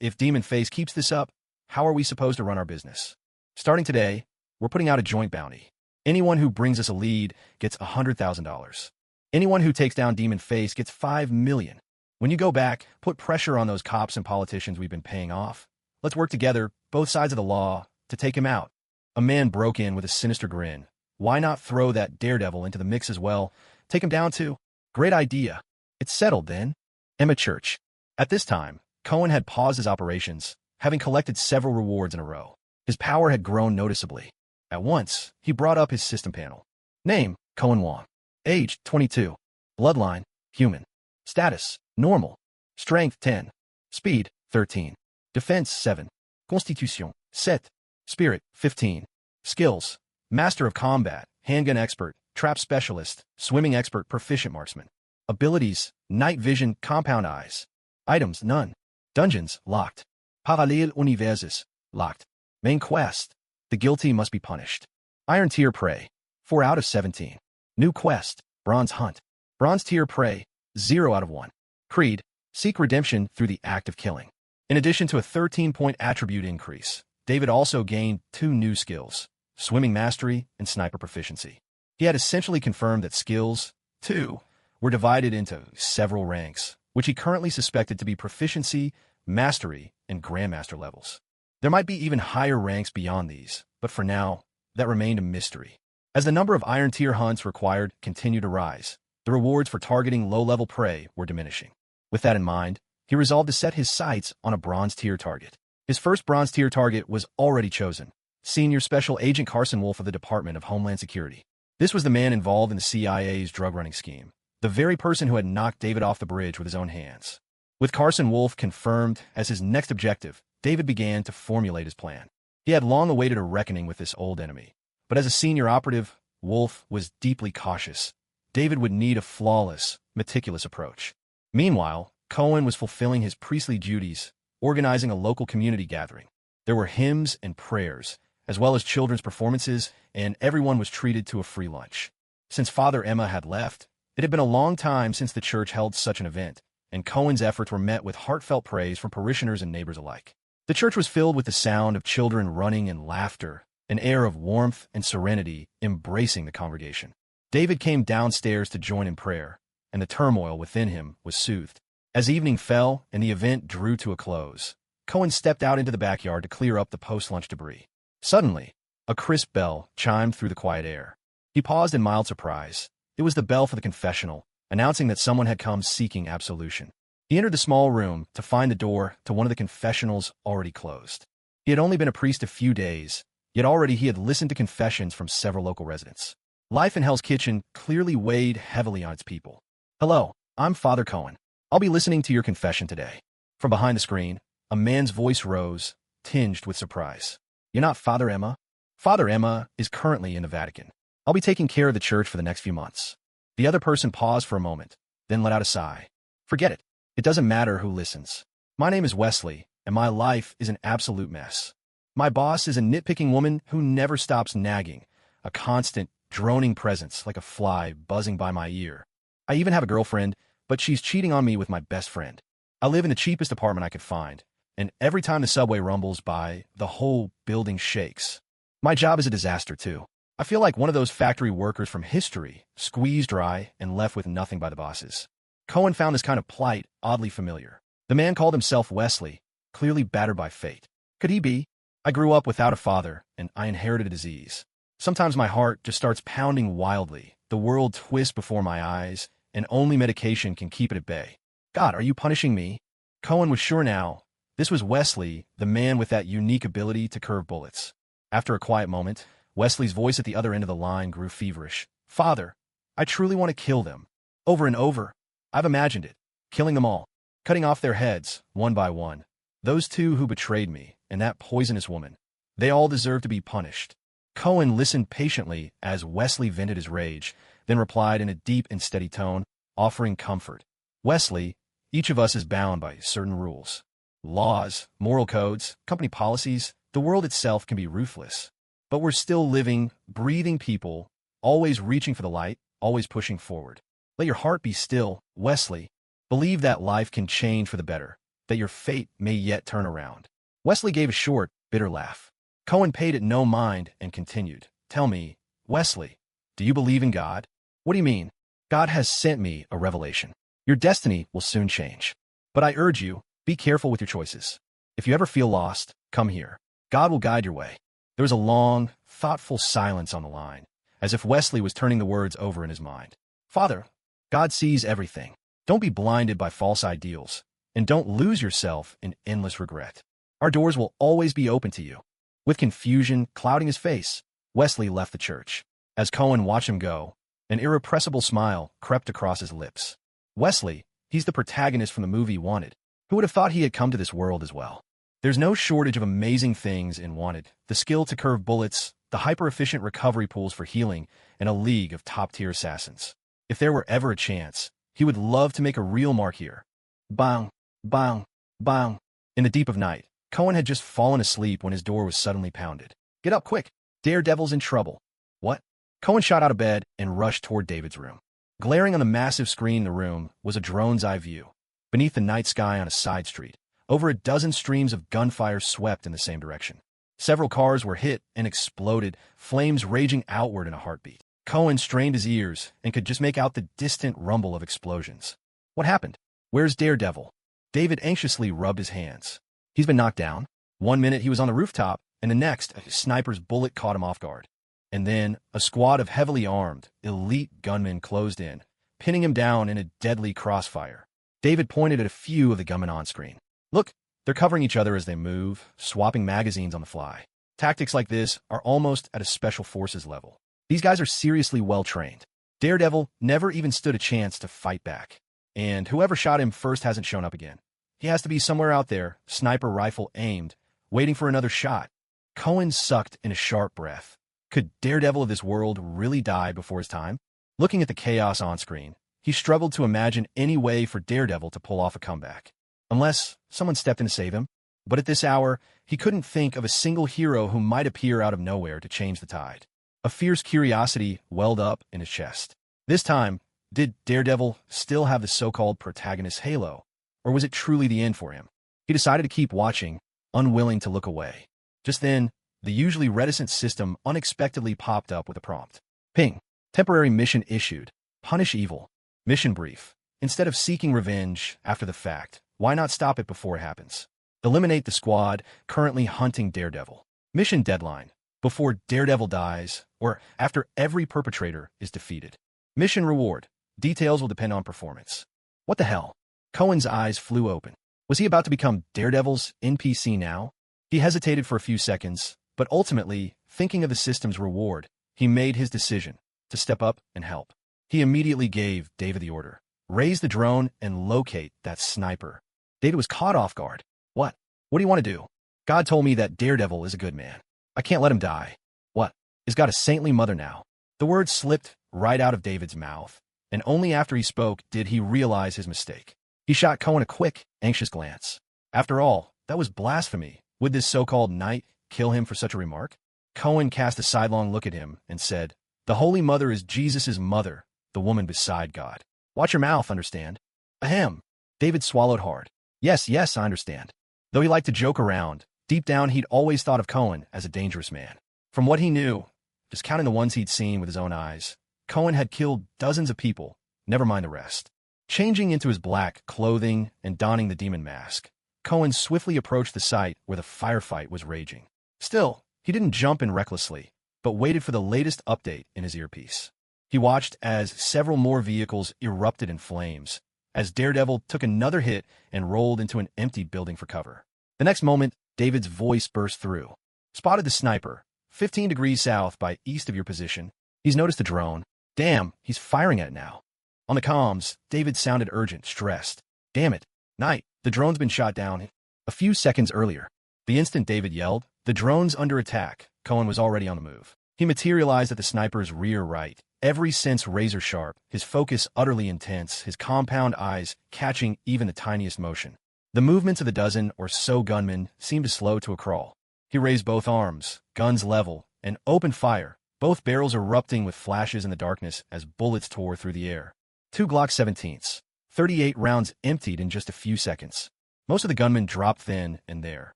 If Demon Face keeps this up, how are we supposed to run our business? Starting today, we're putting out a joint bounty. Anyone who brings us a lead gets $100,000. Anyone who takes down Demon Face gets $5 million. When you go back, put pressure on those cops and politicians we've been paying off. Let's work together, both sides of the law, to take him out. A man broke in with a sinister grin. Why not throw that daredevil into the mix as well? Take him down too. Great idea. It's settled then. Emma Church. At this time, Cohen had paused his operations, having collected several rewards in a row. His power had grown noticeably. At once, he brought up his system panel. Name, Cohen Wong. Age, 22. Bloodline, human. Status, normal. Strength, 10. Speed, 13. Defense, 7. Constitution, 7. Spirit, 15. Skills, Master of Combat, Handgun Expert, Trap Specialist, Swimming Expert, Proficient Marksman. Abilities, Night Vision, Compound Eyes. Items, none. Dungeons, locked. Parallel Universes, locked. Main quest, the guilty must be punished. Iron Tier Prey, 4 out of 17. New quest, Bronze Hunt. Bronze Tier Prey, 0 out of 1. Creed, seek redemption through the act of killing. In addition to a 13-point attribute increase, David also gained 2 new skills, Swimming Mastery and Sniper Proficiency. He had essentially confirmed that skills, too, were divided into several ranks, which he currently suspected to be Proficiency, Mastery, and Grandmaster levels. There might be even higher ranks beyond these, but for now, that remained a mystery. As the number of Iron Tier hunts required continued to rise, the rewards for targeting low-level prey were diminishing. With that in mind, he resolved to set his sights on a Bronze Tier target. His first Bronze Tier target was already chosen, Senior Special Agent Carson Wolf of the Department of Homeland Security. This was the man involved in the CIA's drug-running scheme, the very person who had knocked David off the bridge with his own hands. With Carson Wolf confirmed as his next objective, David began to formulate his plan. He had long awaited a reckoning with this old enemy, but as a senior operative, Wolf was deeply cautious. David would need a flawless, meticulous approach. Meanwhile, Cohen was fulfilling his priestly duties, organizing a local community gathering. There were hymns and prayers, as well as children's performances, and everyone was treated to a free lunch. Since Father Emma had left, it had been a long time since the church held such an event, and Cohen's efforts were met with heartfelt praise from parishioners and neighbors alike. The church was filled with the sound of children running and laughter, an air of warmth and serenity embracing the congregation. David came downstairs to join in prayer, and the turmoil within him was soothed. As evening fell and the event drew to a close, Cohen stepped out into the backyard to clear up the post-lunch debris. Suddenly, a crisp bell chimed through the quiet air. He paused in mild surprise. It was the bell for the confessional, announcing that someone had come seeking absolution. He entered the small room to find the door to one of the confessionals already closed. He had only been a priest a few days, yet already he had listened to confessions from several local residents. Life in Hell's Kitchen clearly weighed heavily on its people. Hello, I'm Father Cohen. I'll be listening to your confession today. From behind the screen, a man's voice rose, tinged with surprise. You're not Father Emma? Father Emma is currently in the Vatican. I'll be taking care of the church for the next few months. The other person paused for a moment, then let out a sigh. Forget it. It doesn't matter who listens. My name is Wesley, and my life is an absolute mess. My boss is a nitpicking woman who never stops nagging, a constant, droning presence like a fly buzzing by my ear. I even have a girlfriend, but she's cheating on me with my best friend. I live in the cheapest apartment I could find, and every time the subway rumbles by, the whole building shakes. My job is a disaster, too. I feel like one of those factory workers from history, squeezed dry and left with nothing by the bosses. Cohen found this kind of plight oddly familiar. The man called himself Wesley, clearly battered by fate. Could he be? I grew up without a father, and I inherited a disease. Sometimes my heart just starts pounding wildly. The world twists before my eyes, and only medication can keep it at bay. God, are you punishing me? Cohen was sure now. This was Wesley, the man with that unique ability to curve bullets. After a quiet moment, Wesley's voice at the other end of the line grew feverish. Father, I truly want to kill them. Over and over. I've imagined it. Killing them all. Cutting off their heads, one by one. Those two who betrayed me, and that poisonous woman. They all deserve to be punished. Cohen listened patiently as Wesley vented his rage, then replied in a deep and steady tone, offering comfort. Wesley, each of us is bound by certain rules. Laws, moral codes, company policies, the world itself can be ruthless. But we're still living, breathing people, always reaching for the light, always pushing forward. Let your heart be still, Wesley. Believe that life can change for the better, that your fate may yet turn around. Wesley gave a short, bitter laugh. Cohen paid it no mind and continued. Tell me, Wesley, do you believe in God? What do you mean? God has sent me a revelation. Your destiny will soon change. But I urge you, be careful with your choices. If you ever feel lost, come here. God will guide your way. There was a long, thoughtful silence on the line, as if Wesley was turning the words over in his mind. Father, God sees everything. Don't be blinded by false ideals, and don't lose yourself in endless regret. Our doors will always be open to you. With confusion clouding his face, Wesley left the church. As Cohen watched him go, an irrepressible smile crept across his lips. Wesley, he's the protagonist from the movie Wanted. Who would have thought he had come to this world as well? There's no shortage of amazing things in Wanted. The skill to curve bullets, the hyper-efficient recovery pools for healing, and a league of top-tier assassins. If there were ever a chance, he would love to make a real mark here. Bang, bang, bang. In the deep of night, Cohen had just fallen asleep when his door was suddenly pounded. Get up quick. Daredevil's in trouble. What? Cohen shot out of bed and rushed toward David's room. Glaring on the massive screen in the room was a drone's eye view. Beneath the night sky on a side street, over a dozen streams of gunfire swept in the same direction. Several cars were hit and exploded, flames raging outward in a heartbeat. Cohen strained his ears and could just make out the distant rumble of explosions. What happened? Where's Daredevil? David anxiously rubbed his hands. He's been knocked down. 1 minute he was on the rooftop, and the next, a sniper's bullet caught him off guard. And then, a squad of heavily armed, elite gunmen closed in, pinning him down in a deadly crossfire. David pointed at a few of the gunmen on screen. Look, they're covering each other as they move, swapping magazines on the fly. Tactics like this are almost at a special forces level. These guys are seriously well-trained. Daredevil never even stood a chance to fight back. And whoever shot him first hasn't shown up again. He has to be somewhere out there, sniper rifle aimed, waiting for another shot. Cohen sucked in a sharp breath. Could Daredevil of this world really die before his time? Looking at the chaos on screen, he struggled to imagine any way for Daredevil to pull off a comeback. Unless someone stepped in to save him. But at this hour, he couldn't think of a single hero who might appear out of nowhere to change the tide. A fierce curiosity welled up in his chest. This time, did Daredevil still have the so-called protagonist halo? Or was it truly the end for him? He decided to keep watching, unwilling to look away. Just then, the usually reticent system unexpectedly popped up with a prompt. Ping. Temporary mission issued. Punish evil. Mission brief. Instead of seeking revenge after the fact, why not stop it before it happens? Eliminate the squad currently hunting Daredevil. Mission deadline. Before Daredevil dies, or after every perpetrator is defeated. Mission reward. Details will depend on performance. What the hell? Cohen's eyes flew open. Was he about to become Daredevil's NPC now? He hesitated for a few seconds, but ultimately, thinking of the system's reward, he made his decision to step up and help. He immediately gave David the order. Raise the drone and locate that sniper. David was caught off guard. What? What do you want to do? God told me that Daredevil is a good man. I can't let him die. What? He's got a saintly mother now. The words slipped right out of David's mouth, and only after he spoke did he realize his mistake. He shot Cohen a quick, anxious glance. After all, that was blasphemy. Would this so-called knight kill him for such a remark? Cohen cast a sidelong look at him and said, The Holy Mother is Jesus' mother, the woman beside God. Watch your mouth, understand? Ahem. David swallowed hard. Yes, I understand. Though he liked to joke around, deep down he'd always thought of Cohen as a dangerous man. From what he knew, just counting the ones he'd seen with his own eyes, Cohen had killed dozens of people, never mind the rest. Changing into his black clothing and donning the demon mask, Cohen swiftly approached the site where the firefight was raging. Still, he didn't jump in recklessly, but waited for the latest update in his earpiece. He watched as several more vehicles erupted in flames, as Daredevil took another hit and rolled into an empty building for cover. The next moment, David's voice burst through. Spotted the sniper, 15 degrees south by east of your position. He's noticed the drone. Damn, he's firing at it now. On the comms, David sounded urgent, stressed. Damn it, Knight, the drone's been shot down a few seconds earlier. The instant David yelled, the drone's under attack, Cohen was already on the move. He materialized at the sniper's rear right, every sense razor-sharp, his focus utterly intense, his compound eyes catching even the tiniest motion. The movements of the dozen or so gunmen seemed to slow to a crawl. He raised both arms, guns level, and opened fire, both barrels erupting with flashes in the darkness as bullets tore through the air. 2 Glock 17s, 38 rounds emptied in just a few seconds. Most of the gunmen dropped then and there.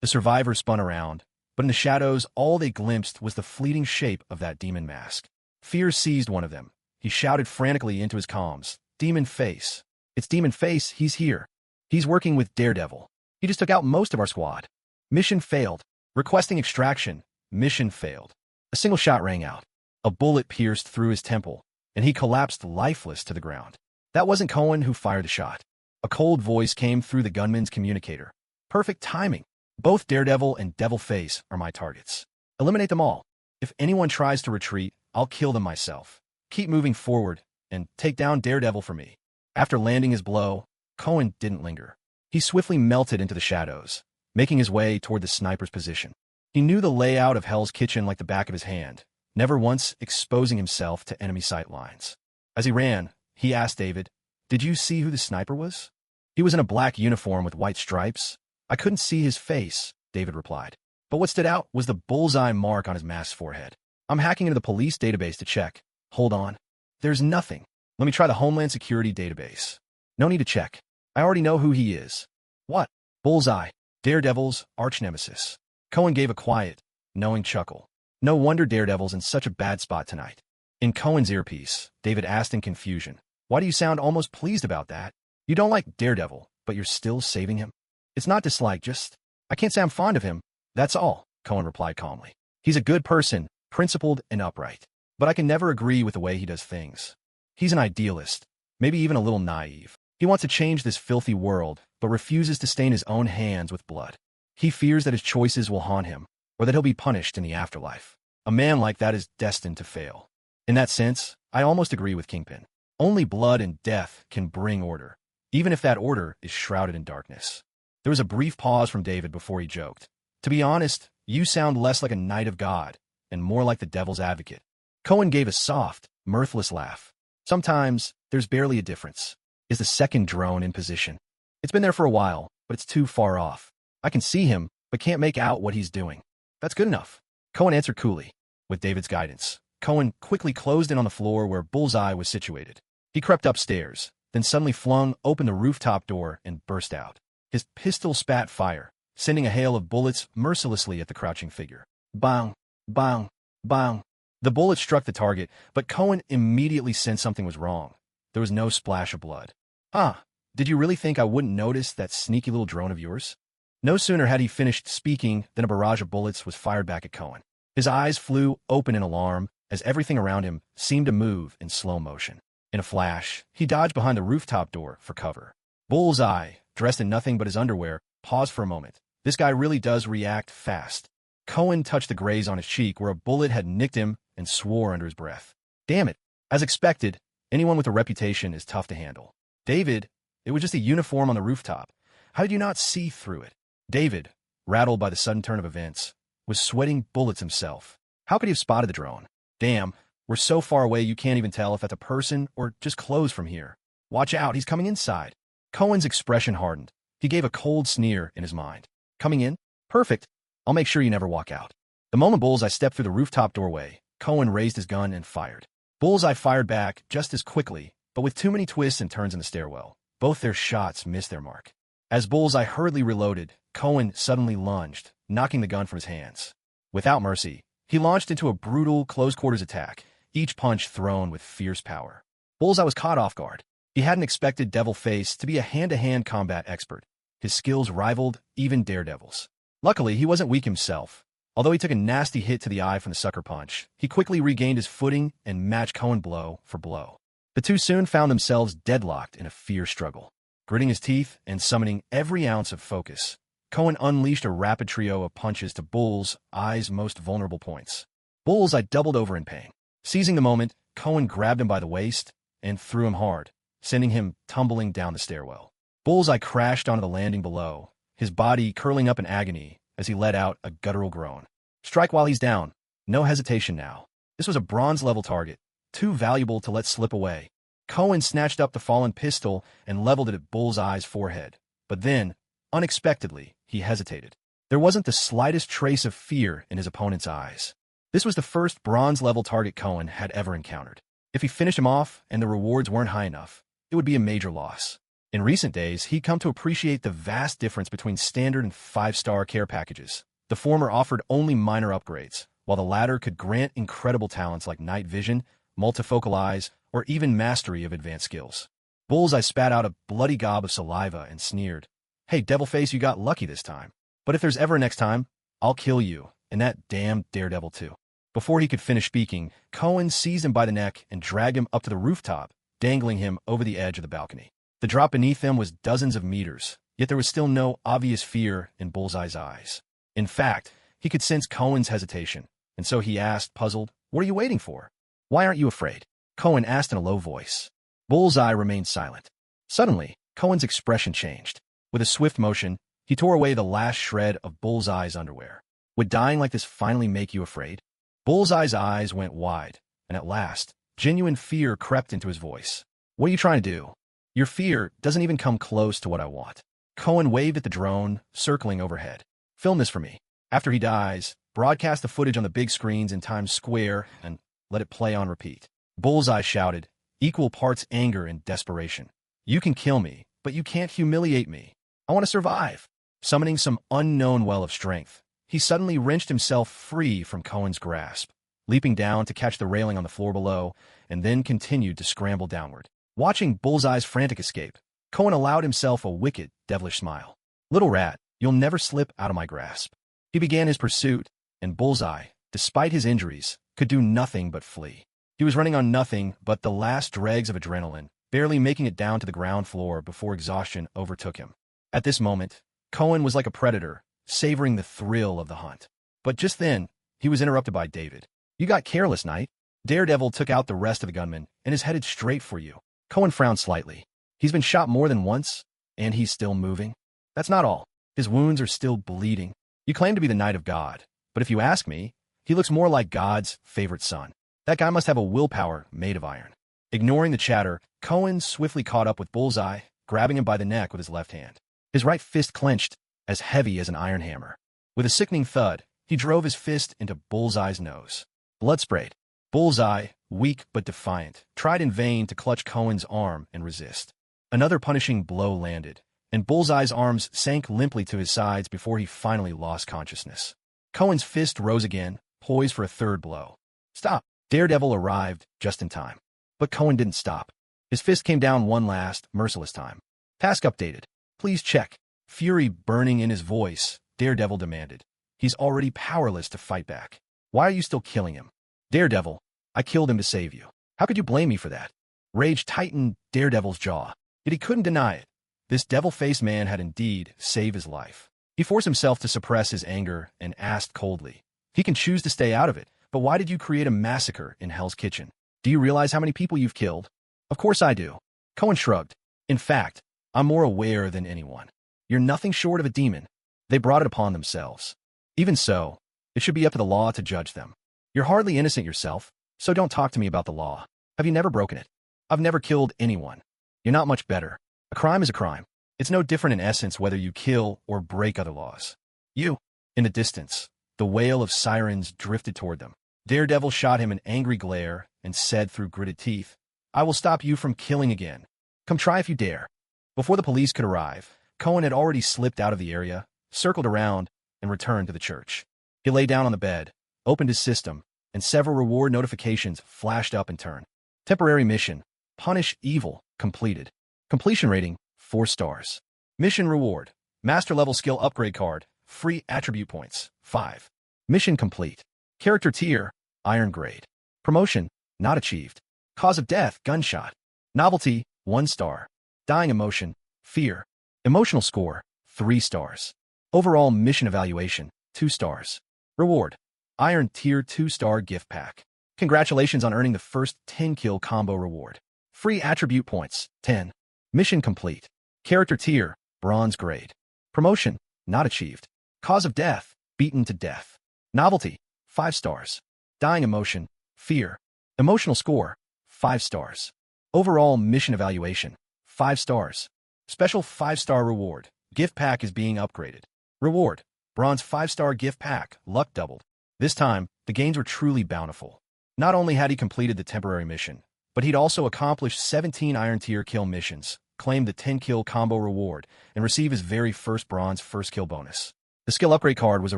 The survivors spun around, but in the shadows all they glimpsed was the fleeting shape of that demon mask. Fear seized one of them. He shouted frantically into his comms, "Demon Face! It's Demon Face, he's here. He's working with Daredevil. He just took out most of our squad. Mission failed. Requesting extraction. Mission failed." A single shot rang out. A bullet pierced through his temple, and he collapsed lifeless to the ground. That wasn't Cohen who fired the shot. A cold voice came through the gunman's communicator. "Perfect timing. Both Daredevil and Devil Face are my targets. Eliminate them all. If anyone tries to retreat, I'll kill them myself. Keep moving forward, and take down Daredevil for me." After landing his blow, Cohen didn't linger. He swiftly melted into the shadows, making his way toward the sniper's position. He knew the layout of Hell's Kitchen like the back of his hand, never once exposing himself to enemy sight lines. As he ran, he asked David, "Did you see who the sniper was?" "He was in a black uniform with white stripes. I couldn't see his face," David replied. "But what stood out was the bullseye mark on his masked forehead. I'm hacking into the police database to check. Hold on. There's nothing. Let me try the Homeland Security database. No need to check. I already know who he is." "What?" "Bullseye. Daredevil's arch-nemesis." Cohen gave a quiet, knowing chuckle. No wonder Daredevil's in such a bad spot tonight. In Cohen's earpiece, David asked in confusion, "Why do you sound almost pleased about that? You don't like Daredevil, but you're still saving him?" "It's not dislike, just, I can't say I'm fond of him. That's all," Cohen replied calmly. "He's a good person, principled and upright. But I can never agree with the way he does things. He's an idealist, maybe even a little naive. He wants to change this filthy world, but refuses to stain his own hands with blood. He fears that his choices will haunt him, or that he'll be punished in the afterlife. A man like that is destined to fail. In that sense, I almost agree with Kingpin. Only blood and death can bring order, even if that order is shrouded in darkness." There was a brief pause from David before he joked, "To be honest, you sound less like a knight of God, and more like the devil's advocate." Cohen gave a soft, mirthless laugh. "Sometimes, there's barely a difference." Is the second drone in position? "It's been there for a while, but it's too far off. I can see him, but can't make out what he's doing." "That's good enough," Cohen answered coolly. With David's guidance, Cohen quickly closed in on the floor where Bullseye was situated. He crept upstairs, then suddenly flung open the rooftop door and burst out. His pistol spat fire, sending a hail of bullets mercilessly at the crouching figure. Bang, bang, bang. The bullet struck the target, but Cohen immediately sensed something was wrong. There was no splash of blood. "Ah, did you really think I wouldn't notice that sneaky little drone of yours?" No sooner had he finished speaking than a barrage of bullets was fired back at Cohen. His eyes flew open in alarm as everything around him seemed to move in slow motion. In a flash, he dodged behind the rooftop door for cover. Bullseye, dressed in nothing but his underwear, paused for a moment. This guy really does react fast. Cohen touched the graze on his cheek where a bullet had nicked him and swore under his breath. "Damn it. As expected, anyone with a reputation is tough to handle." "David, it was just a uniform on the rooftop. How did you not see through it?" David, rattled by the sudden turn of events, was sweating bullets himself. How could he have spotted the drone? "Damn, we're so far away you can't even tell if that's a person or just clothes from here. Watch out, he's coming inside." Cohen's expression hardened. He gave a cold sneer in his mind. "Coming in? Perfect. I'll make sure you never walk out." The moment Bullseye stepped through the rooftop doorway, Cohen raised his gun and fired. Bullseye fired back just as quickly, but with too many twists and turns in the stairwell. Both their shots missed their mark. As Bullseye hurriedly reloaded, Cohen suddenly lunged, knocking the gun from his hands. Without mercy, he launched into a brutal close-quarters attack, each punch thrown with fierce power. Bullseye was caught off guard. He hadn't expected Devil Face to be a hand-to-hand combat expert. His skills rivaled even Daredevil's. Luckily, he wasn't weak himself. Although he took a nasty hit to the eye from the sucker punch, he quickly regained his footing and matched Cohen blow for blow. The two soon found themselves deadlocked in a fierce struggle. Gritting his teeth and summoning every ounce of focus, Cohen unleashed a rapid trio of punches to Bullseye's most vulnerable points. Bullseye doubled over in pain. Seizing the moment, Cohen grabbed him by the waist and threw him hard, sending him tumbling down the stairwell. Bullseye crashed onto the landing below, his body curling up in agony as he let out a guttural groan. Strike while he's down. No hesitation now. This was a bronze-level target, too valuable to let slip away. Cohen snatched up the fallen pistol and leveled it at Bullseye's forehead. But then, unexpectedly, he hesitated. There wasn't the slightest trace of fear in his opponent's eyes. This was the first bronze-level target Cohen had ever encountered. If he finished him off and the rewards weren't high enough, it would be a major loss. In recent days, he'd come to appreciate the vast difference between standard and 5-star care packages. The former offered only minor upgrades, while the latter could grant incredible talents like night vision, multifocal eyes, or even mastery of advanced skills. Bullseye spat out a bloody gob of saliva and sneered, "Hey, Devilface, you got lucky this time. But if there's ever a next time, I'll kill you, and that damn Daredevil too." Before he could finish speaking, Cohen seized him by the neck and dragged him up to the rooftop, dangling him over the edge of the balcony. The drop beneath them was dozens of meters, yet there was still no obvious fear in Bullseye's eyes. In fact, he could sense Cohen's hesitation, and so he asked, puzzled, "What are you waiting for? Why aren't you afraid?" Cohen asked in a low voice. Bullseye remained silent. Suddenly, Cohen's expression changed. With a swift motion, he tore away the last shred of Bullseye's underwear. "Would dying like this finally make you afraid?" Bullseye's eyes went wide, and at last, genuine fear crept into his voice. "What are you trying to do? Your fear doesn't even come close to what I want." Cohen waved at the drone, circling overhead. "Film this for me. After he dies, broadcast the footage on the big screens in Times Square and let it play on repeat." Bullseye shouted, equal parts anger and desperation. "You can kill me, but you can't humiliate me. I want to survive." Summoning some unknown well of strength, he suddenly wrenched himself free from Cohen's grasp, leaping down to catch the railing on the floor below, and then continued to scramble downward. Watching Bullseye's frantic escape, Cohen allowed himself a wicked, devilish smile. "Little rat, you'll never slip out of my grasp." He began his pursuit, and Bullseye, despite his injuries, could do nothing but flee. He was running on nothing but the last dregs of adrenaline, barely making it down to the ground floor before exhaustion overtook him. At this moment, Cohen was like a predator, savoring the thrill of the hunt. But just then, he was interrupted by David. "You got careless, Knight. Daredevil took out the rest of the gunmen and is headed straight for you." Cohen frowned slightly. "He's been shot more than once, and he's still moving. That's not all. His wounds are still bleeding. You claim to be the Knight of God, but if you ask me, he looks more like God's favorite son. That guy must have a willpower made of iron." Ignoring the chatter, Cohen swiftly caught up with Bullseye, grabbing him by the neck with his left hand. His right fist clenched, as heavy as an iron hammer. With a sickening thud, he drove his fist into Bullseye's nose. Blood sprayed. Bullseye, weak but defiant, tried in vain to clutch Cohen's arm and resist. Another punishing blow landed, and Bullseye's arms sank limply to his sides before he finally lost consciousness. Cohen's fist rose again, poised for a third blow. "Stop!" Daredevil arrived just in time. But Cohen didn't stop. His fist came down one last, merciless time. "Task updated. Please check." Fury burning in his voice, Daredevil demanded. "He's already powerless to fight back. Why are you still killing him?" "Daredevil, I killed him to save you. How could you blame me for that?" Rage tightened Daredevil's jaw, yet he couldn't deny it. This devil-faced man had indeed saved his life. He forced himself to suppress his anger and asked coldly, "He can choose to stay out of it, but why did you create a massacre in Hell's Kitchen? Do you realize how many people you've killed?" "Of course I do." Cohen shrugged. "In fact, I'm more aware than anyone. You're nothing short of a demon. They brought it upon themselves. Even so, it should be up to the law to judge them. You're hardly innocent yourself, so don't talk to me about the law. Have you never broken it?" "I've never killed anyone." "You're not much better. A crime is a crime. It's no different in essence whether you kill or break other laws." "You." In the distance, the wail of sirens drifted toward them. Daredevil shot him an angry glare and said through gritted teeth, "I will stop you from killing again. Come try if you dare." Before the police could arrive, Cohen had already slipped out of the area, circled around, and returned to the church. He lay down on the bed, opened his system, and several reward notifications flashed up in turn. Temporary mission, Punish Evil, completed. Completion rating, 4 stars. Mission reward, Master Level Skill Upgrade Card, free attribute points, 5. Mission complete. Character tier, Iron Grade. Promotion, not achieved. Cause of death, gunshot. Novelty, 1 star. Dying emotion, fear. Emotional score, 3 stars. Overall mission evaluation, 2 stars. Reward, Iron Tier 2-star gift pack. Congratulations on earning the first 10-kill combo reward. Free attribute points, 10. Mission complete. Character tier, Bronze Grade. Promotion, not achieved. Cause of death, beaten to death. Novelty, 5 stars. Dying emotion, fear. Emotional score, 5 stars. Overall mission evaluation, 5 stars. Special 5-star reward. Gift pack is being upgraded. Reward. Bronze 5-star gift pack. Luck doubled. This time, the gains were truly bountiful. Not only had he completed the temporary mission, but he'd also accomplished 17 Iron Tier kill missions, claimed the 10-kill combo reward, and received his very first bronze first kill bonus. The skill upgrade card was a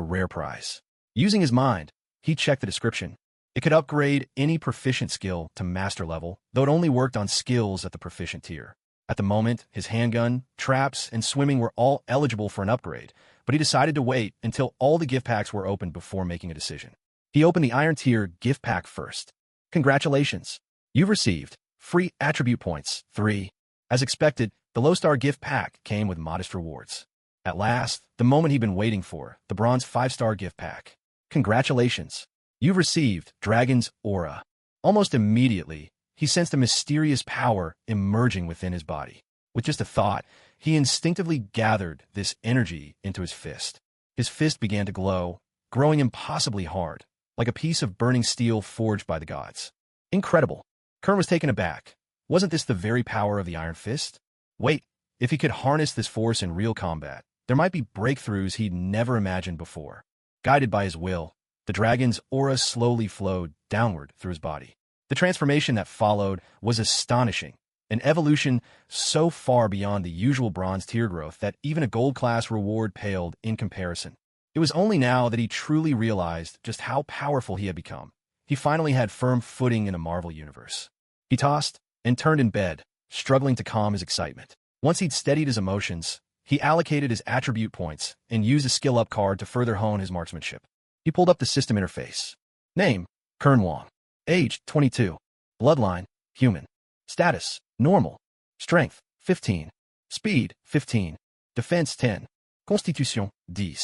rare prize. Using his mind, he checked the description. It could upgrade any proficient skill to master level, though it only worked on skills at the proficient tier. At the moment, his handgun, traps, and swimming were all eligible for an upgrade, but he decided to wait until all the gift packs were opened before making a decision. He opened the Iron Tier gift pack first. Congratulations! You've received free attribute points, 3. As expected, the low-star gift pack came with modest rewards. At last, the moment he'd been waiting for, the bronze 5-star gift pack. Congratulations! You've received Dragon's Aura. Almost immediately, he sensed a mysterious power emerging within his body. With just a thought, he instinctively gathered this energy into his fist. His fist began to glow, growing impossibly hard, like a piece of burning steel forged by the gods. Incredible! Kern was taken aback. Wasn't this the very power of the Iron Fist? Wait, if he could harness this force in real combat, there might be breakthroughs he'd never imagined before. Guided by his will, the dragon's aura slowly flowed downward through his body. The transformation that followed was astonishing, an evolution so far beyond the usual bronze tier growth that even a gold-class reward paled in comparison. It was only now that he truly realized just how powerful he had become. He finally had firm footing in the Marvel universe. He tossed and turned in bed, struggling to calm his excitement. Once he'd steadied his emotions, he allocated his attribute points and used a skill-up card to further hone his marksmanship. He pulled up the system interface. Name, Kern Wong. Age, 22. Bloodline, human. Status, normal. Strength, 15. Speed, 15. Defense, 10. Constitution, 10.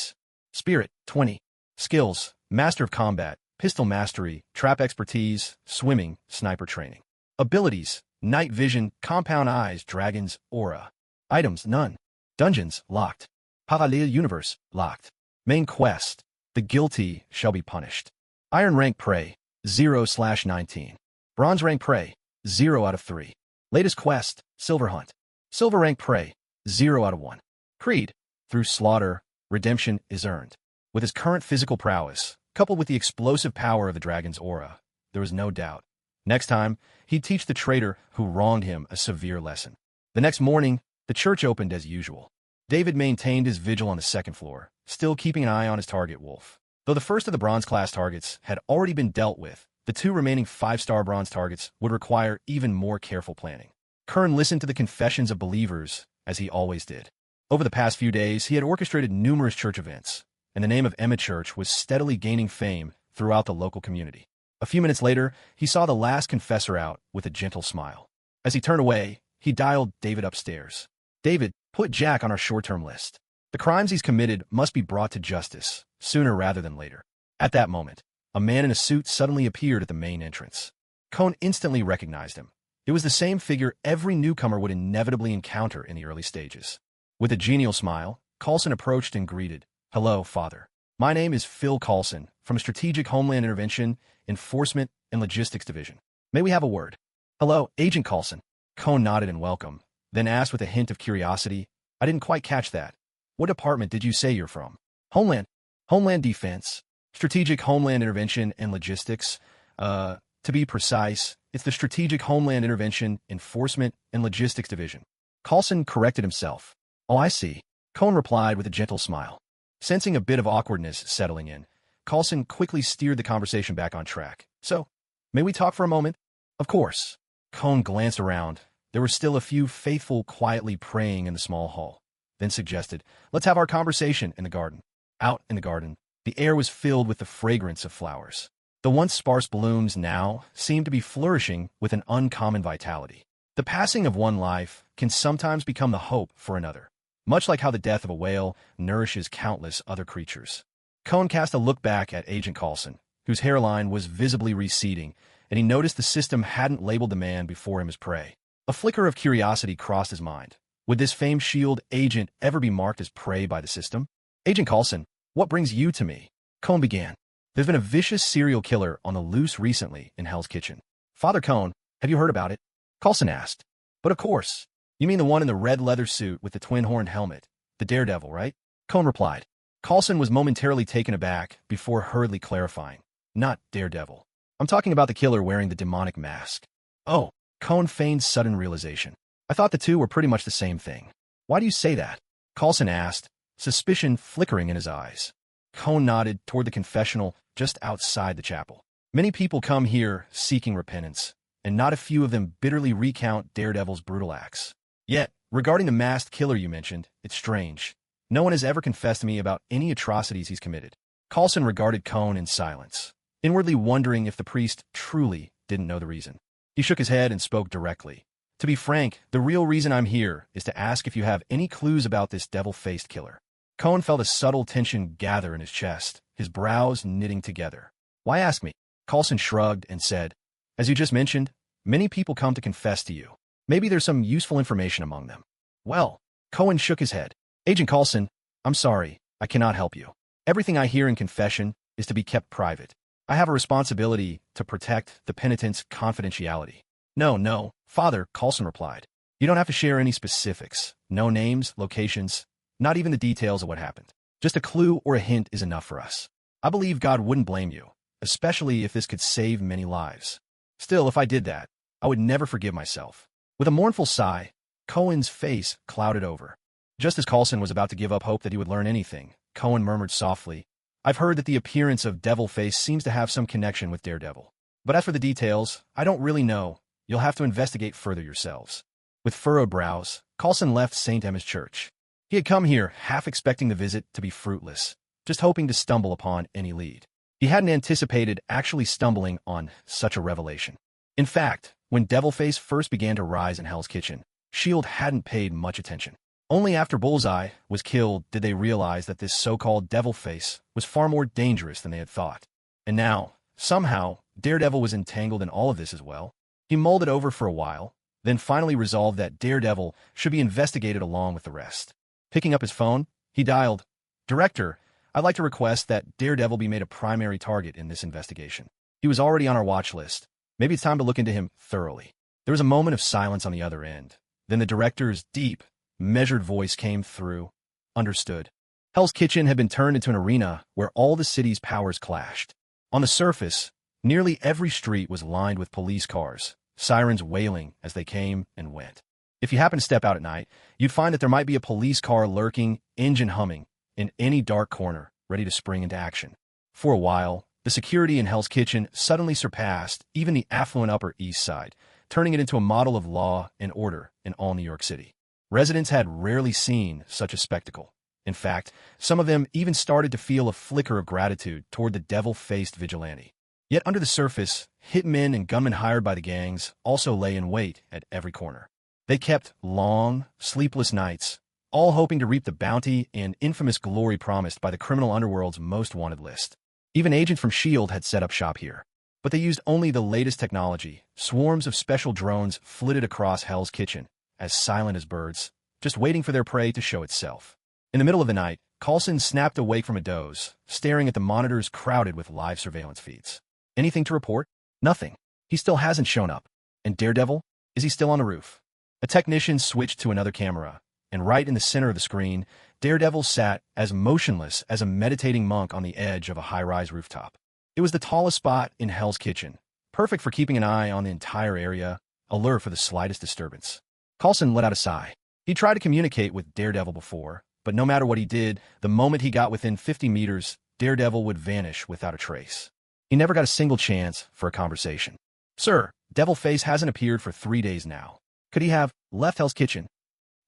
Spirit, 20. Skills, Master of Combat, Pistol Mastery, Trap Expertise, Swimming, Sniper Training. Abilities, Night Vision, Compound Eyes, Dragon's Aura. Items, none. Dungeons, locked. Parallel Universe, locked. Main Quest, The Guilty Shall Be Punished. Iron Rank Prey, 0/19. Bronze Rank Prey, 0 out of 3. Latest Quest, Silver Hunt. Silver Rank Prey, 0 out of 1. Creed, through slaughter, redemption is earned. With his current physical prowess, coupled with the explosive power of the dragon's aura, there was no doubt. Next time, he'd teach the traitor who wronged him a severe lesson. The next morning, the church opened as usual. David maintained his vigil on the second floor, still keeping an eye on his target, Wolf. Though the first of the bronze-class targets had already been dealt with, the 2 remaining 5-star bronze targets would require even more careful planning. Kern listened to the confessions of believers, as he always did. Over the past few days, he had orchestrated numerous church events, and the name of Emma Church was steadily gaining fame throughout the local community. A few minutes later, he saw the last confessor out with a gentle smile. As he turned away, he dialed David upstairs. David, put Jack on our short-term list. The crimes he's committed must be brought to justice, sooner rather than later. At that moment, a man in a suit suddenly appeared at the main entrance. Cone instantly recognized him. It was the same figure every newcomer would inevitably encounter in the early stages. With a genial smile, Coulson approached and greeted, "Hello, Father. My name is Phil Coulson, from Strategic Homeland Intervention, Enforcement, and Logistics Division. May we have a word?" "Hello, Agent Coulson." Cone nodded in welcome, then asked with a hint of curiosity, "I didn't quite catch that. What department did you say you're from?" Homeland Defense, Strategic Homeland Intervention and Logistics. To be precise, it's the Strategic Homeland Intervention, Enforcement, and Logistics Division." Coulson corrected himself. "Oh, I see," Cone replied with a gentle smile. Sensing a bit of awkwardness settling in, Coulson quickly steered the conversation back on track. "So, may we talk for a moment?" "Of course." Cone glanced around. There were still a few faithful quietly praying in the small hall, then suggested, "Let's have our conversation in the garden." Out in the garden, the air was filled with the fragrance of flowers. The once sparse blooms now seemed to be flourishing with an uncommon vitality. The passing of one life can sometimes become the hope for another, much like how the death of a whale nourishes countless other creatures. Cone cast a look back at Agent Coulson, whose hairline was visibly receding, and he noticed the system hadn't labeled the man before him as prey. A flicker of curiosity crossed his mind. Would this famed SHIELD agent ever be marked as prey by the system? "Agent Coulson, what brings you to me?" Cone began. "There's been a vicious serial killer on the loose recently in Hell's Kitchen." "Father Cone, Have you heard about it? Coulson asked. But of course. You mean the one in the red leather suit with the twin-horned helmet, the daredevil, right? Cohen replied. Coulson was momentarily taken aback before hurriedly clarifying. Not daredevil. I'm talking about the killer wearing the demonic mask. Oh, Cohen feigned sudden realization. I thought the two were pretty much the same thing. Why do you say that? Coulson asked, suspicion flickering in his eyes. Cohen nodded toward the confessional just outside the chapel. Many people come here seeking repentance, and not a few of them bitterly recount Daredevil's brutal acts. Yet, regarding the masked killer you mentioned, it's strange. No one has ever confessed to me about any atrocities he's committed. Coulson regarded Cohen in silence, inwardly wondering if the priest truly didn't know the reason. He shook his head and spoke directly. To be frank, the real reason I'm here is to ask if you have any clues about this devil-faced killer. Cohen felt a subtle tension gather in his chest, his brows knitting together. Why ask me? Coulson shrugged and said, as you just mentioned, many people come to confess to you. Maybe there's some useful information among them. Well, Cohen shook his head. Agent Coulson, I'm sorry, I cannot help you. Everything I hear in confession is to be kept private. I have a responsibility to protect the penitent's confidentiality. No, Father, Coulson replied. You don't have to share any specifics. No names, locations, not even the details of what happened. Just a clue or a hint is enough for us. I believe God wouldn't blame you, especially if this could save many lives. Still, if I did that, I would never forgive myself. With a mournful sigh, Cohen's face clouded over. Just as Coulson was about to give up hope that he would learn anything, Cohen murmured softly, I've heard that the appearance of Devilface seems to have some connection with Daredevil. But as for the details, I don't really know. You'll have to investigate further yourselves. With furrowed brows, Coulson left St. Emma's Church. He had come here half expecting the visit to be fruitless, just hoping to stumble upon any lead. He hadn't anticipated actually stumbling on such a revelation. In fact, when Devilface first began to rise in Hell's Kitchen, S.H.I.E.L.D. hadn't paid much attention. Only after Bullseye was killed did they realize that this so-called Devilface was far more dangerous than they had thought. And now, somehow, Daredevil was entangled in all of this as well. He mulled it over for a while, then finally resolved that Daredevil should be investigated along with the rest. Picking up his phone, he dialed, Director, I'd like to request that Daredevil be made a primary target in this investigation. He was already on our watch list. Maybe it's time to look into him thoroughly. There was a moment of silence on the other end. Then the director's deep, measured voice came through. Understood. Hell's Kitchen had been turned into an arena where all the city's powers clashed. On the surface, nearly every street was lined with police cars, sirens wailing as they came and went. If you happen to step out at night, you'd find that there might be a police car lurking, engine humming, in any dark corner, ready to spring into action. For a while, the security in Hell's Kitchen suddenly surpassed even the affluent Upper East Side, turning it into a model of law and order in all New York City. Residents had rarely seen such a spectacle. In fact, some of them even started to feel a flicker of gratitude toward the devil-faced vigilante. Yet under the surface, hitmen and gunmen hired by the gangs also lay in wait at every corner. They kept long, sleepless nights, all hoping to reap the bounty and infamous glory promised by the criminal underworld's most wanted list. Even agents from S.H.I.E.L.D. had set up shop here. But they used only the latest technology. Swarms of special drones flitted across Hell's Kitchen, as silent as birds, just waiting for their prey to show itself. In the middle of the night, Coulson snapped awake from a doze, staring at the monitors crowded with live surveillance feeds. Anything to report? Nothing. He still hasn't shown up. And Daredevil? Is he still on the roof? A technician switched to another camera, and right in the center of the screen, Daredevil sat as motionless as a meditating monk on the edge of a high-rise rooftop. It was the tallest spot in Hell's Kitchen, perfect for keeping an eye on the entire area, alert for the slightest disturbance. Coulson let out a sigh. He tried to communicate with Daredevil before, but no matter what he did, the moment he got within 50 meters, Daredevil would vanish without a trace. He never got a single chance for a conversation. Sir, Devilface hasn't appeared for 3 days now. Could he have left Hell's Kitchen?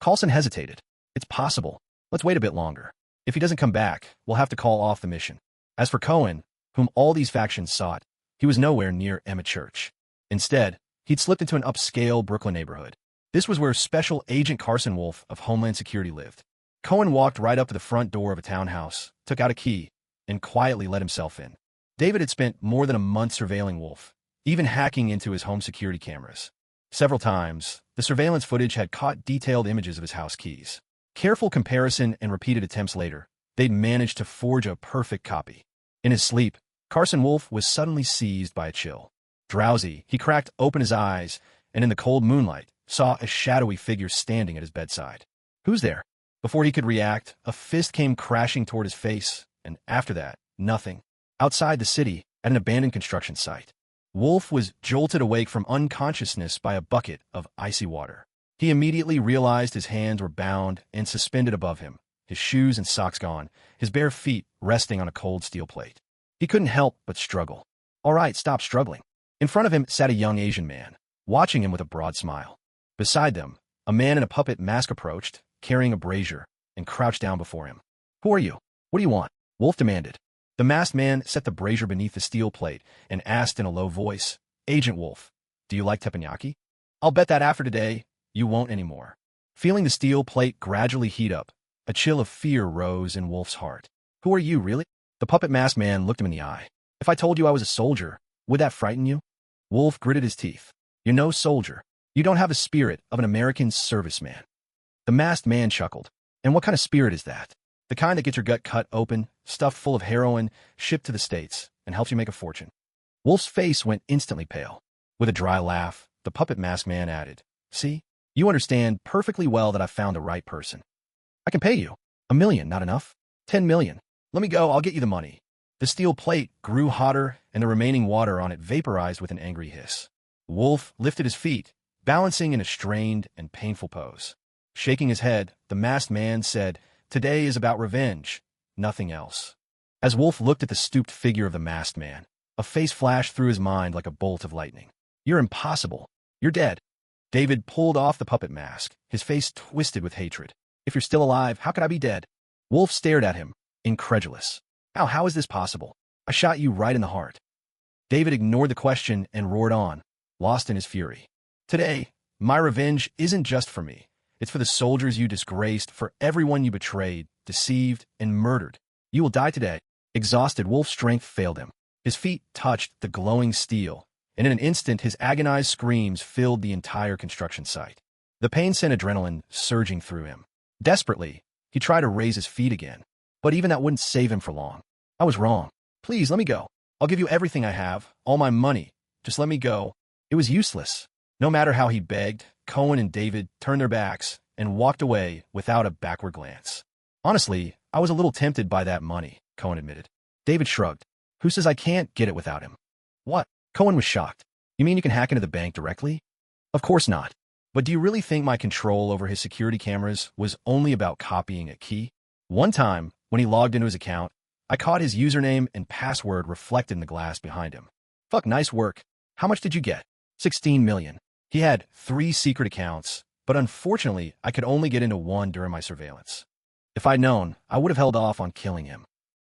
Coulson hesitated. It's possible. Let's wait a bit longer. If he doesn't come back, we'll have to call off the mission. As for Cohen, whom all these factions sought, he was nowhere near Emma Church. Instead, he'd slipped into an upscale Brooklyn neighborhood. This was where Special Agent Carson Wolf of Homeland Security lived. Cohen walked right up to the front door of a townhouse, took out a key, and quietly let himself in. David had spent more than a month surveilling Wolf, even hacking into his home security cameras. Several times, the surveillance footage had caught detailed images of his house keys. Careful comparison and repeated attempts later, they'd managed to forge a perfect copy. In his sleep, Carson Wolf was suddenly seized by a chill. Drowsy, he cracked open his eyes, and in the cold moonlight, saw a shadowy figure standing at his bedside. Who's there? Before he could react, a fist came crashing toward his face, and after that, nothing. Outside the city, at an abandoned construction site, Wolf was jolted awake from unconsciousness by a bucket of icy water. He immediately realized his hands were bound and suspended above him, his shoes and socks gone, his bare feet resting on a cold steel plate. He couldn't help but struggle. All right, stop struggling. In front of him sat a young Asian man, watching him with a broad smile. Beside them, a man in a puppet mask approached, carrying a brazier, and crouched down before him. Who are you? What do you want? Wolf demanded. The masked man set the brazier beneath the steel plate and asked in a low voice, Agent Wolf, do you like teppanyaki? I'll bet that after today, you won't anymore. Feeling the steel plate gradually heat up, a chill of fear rose in Wolf's heart. Who are you, really? The puppet masked man looked him in the eye. If I told you I was a soldier, would that frighten you? Wolf gritted his teeth. You're no soldier. You don't have the spirit of an American serviceman. The masked man chuckled. And what kind of spirit is that? The kind that gets your gut cut open, stuffed full of heroin, shipped to the States, and helps you make a fortune. Wolf's face went instantly pale. With a dry laugh, the puppet masked man added, See, you understand perfectly well that I found the right person. I can pay you. $1 million, not enough? 10 million. Let me go, I'll get you the money. The steel plate grew hotter, and the remaining water on it vaporized with an angry hiss. Wolf lifted his feet, balancing in a strained and painful pose. Shaking his head, the masked man said, Today is about revenge, nothing else. As Wolf looked at the stooped figure of the masked man, a face flashed through his mind like a bolt of lightning. You're impossible. You're dead. David pulled off the puppet mask, his face twisted with hatred. If you're still alive, how could I be dead? Wolf stared at him, incredulous. How is this possible? I shot you right in the heart. David ignored the question and roared on, lost in his fury. Today, my revenge isn't just for me. It's for the soldiers you disgraced, for everyone you betrayed, deceived, and murdered. You will die today. Exhausted, Wolf's strength failed him. His feet touched the glowing steel, and in an instant his agonized screams filled the entire construction site. The pain sent adrenaline surging through him. Desperately, he tried to raise his feet again, but even that wouldn't save him for long. I was wrong. Please, let me go. I'll give you everything I have, all my money. Just let me go. It was useless. No matter how he begged, Cohen and David turned their backs and walked away without a backward glance. Honestly, I was a little tempted by that money, Cohen admitted. David shrugged. Who says I can't get it without him? What? Cohen was shocked. You mean you can hack into the bank directly? Of course not. But do you really think my control over his security cameras was only about copying a key? One time, when he logged into his account, I caught his username and password reflected in the glass behind him. Fuck, nice work. How much did you get? 16 million. He had 3 secret accounts, but unfortunately, I could only get into one during my surveillance. If I'd known, I would have held off on killing him.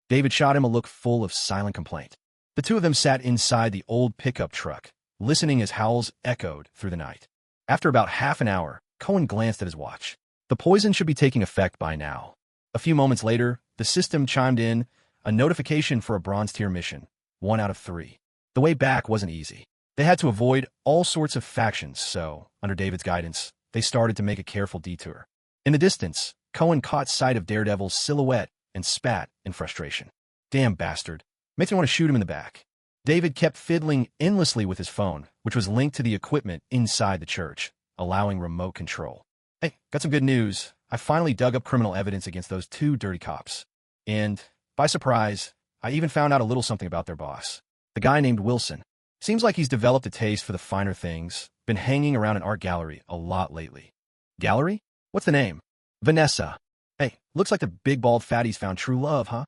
David shot him a look full of silent complaint. The two of them sat inside the old pickup truck, listening as howls echoed through the night. After about half an hour, Cohen glanced at his watch. The poison should be taking effect by now. A few moments later, the system chimed in, a notification for a bronze tier mission, 1 out of 3. The way back wasn't easy. They had to avoid all sorts of factions, so, under David's guidance, they started to make a careful detour. In the distance, Cohen caught sight of Daredevil's silhouette and spat in frustration. Damn bastard. Makes me want to shoot him in the back. David kept fiddling endlessly with his phone, which was linked to the equipment inside the church, allowing remote control. Hey, got some good news. I finally dug up criminal evidence against those 2 dirty cops. And, by surprise, I even found out a little something about their boss. The guy named Wilson. Seems like he's developed a taste for the finer things, been hanging around an art gallery a lot lately. Gallery? What's the name? Vanessa. Hey, looks like the big bald fatty's found true love, huh?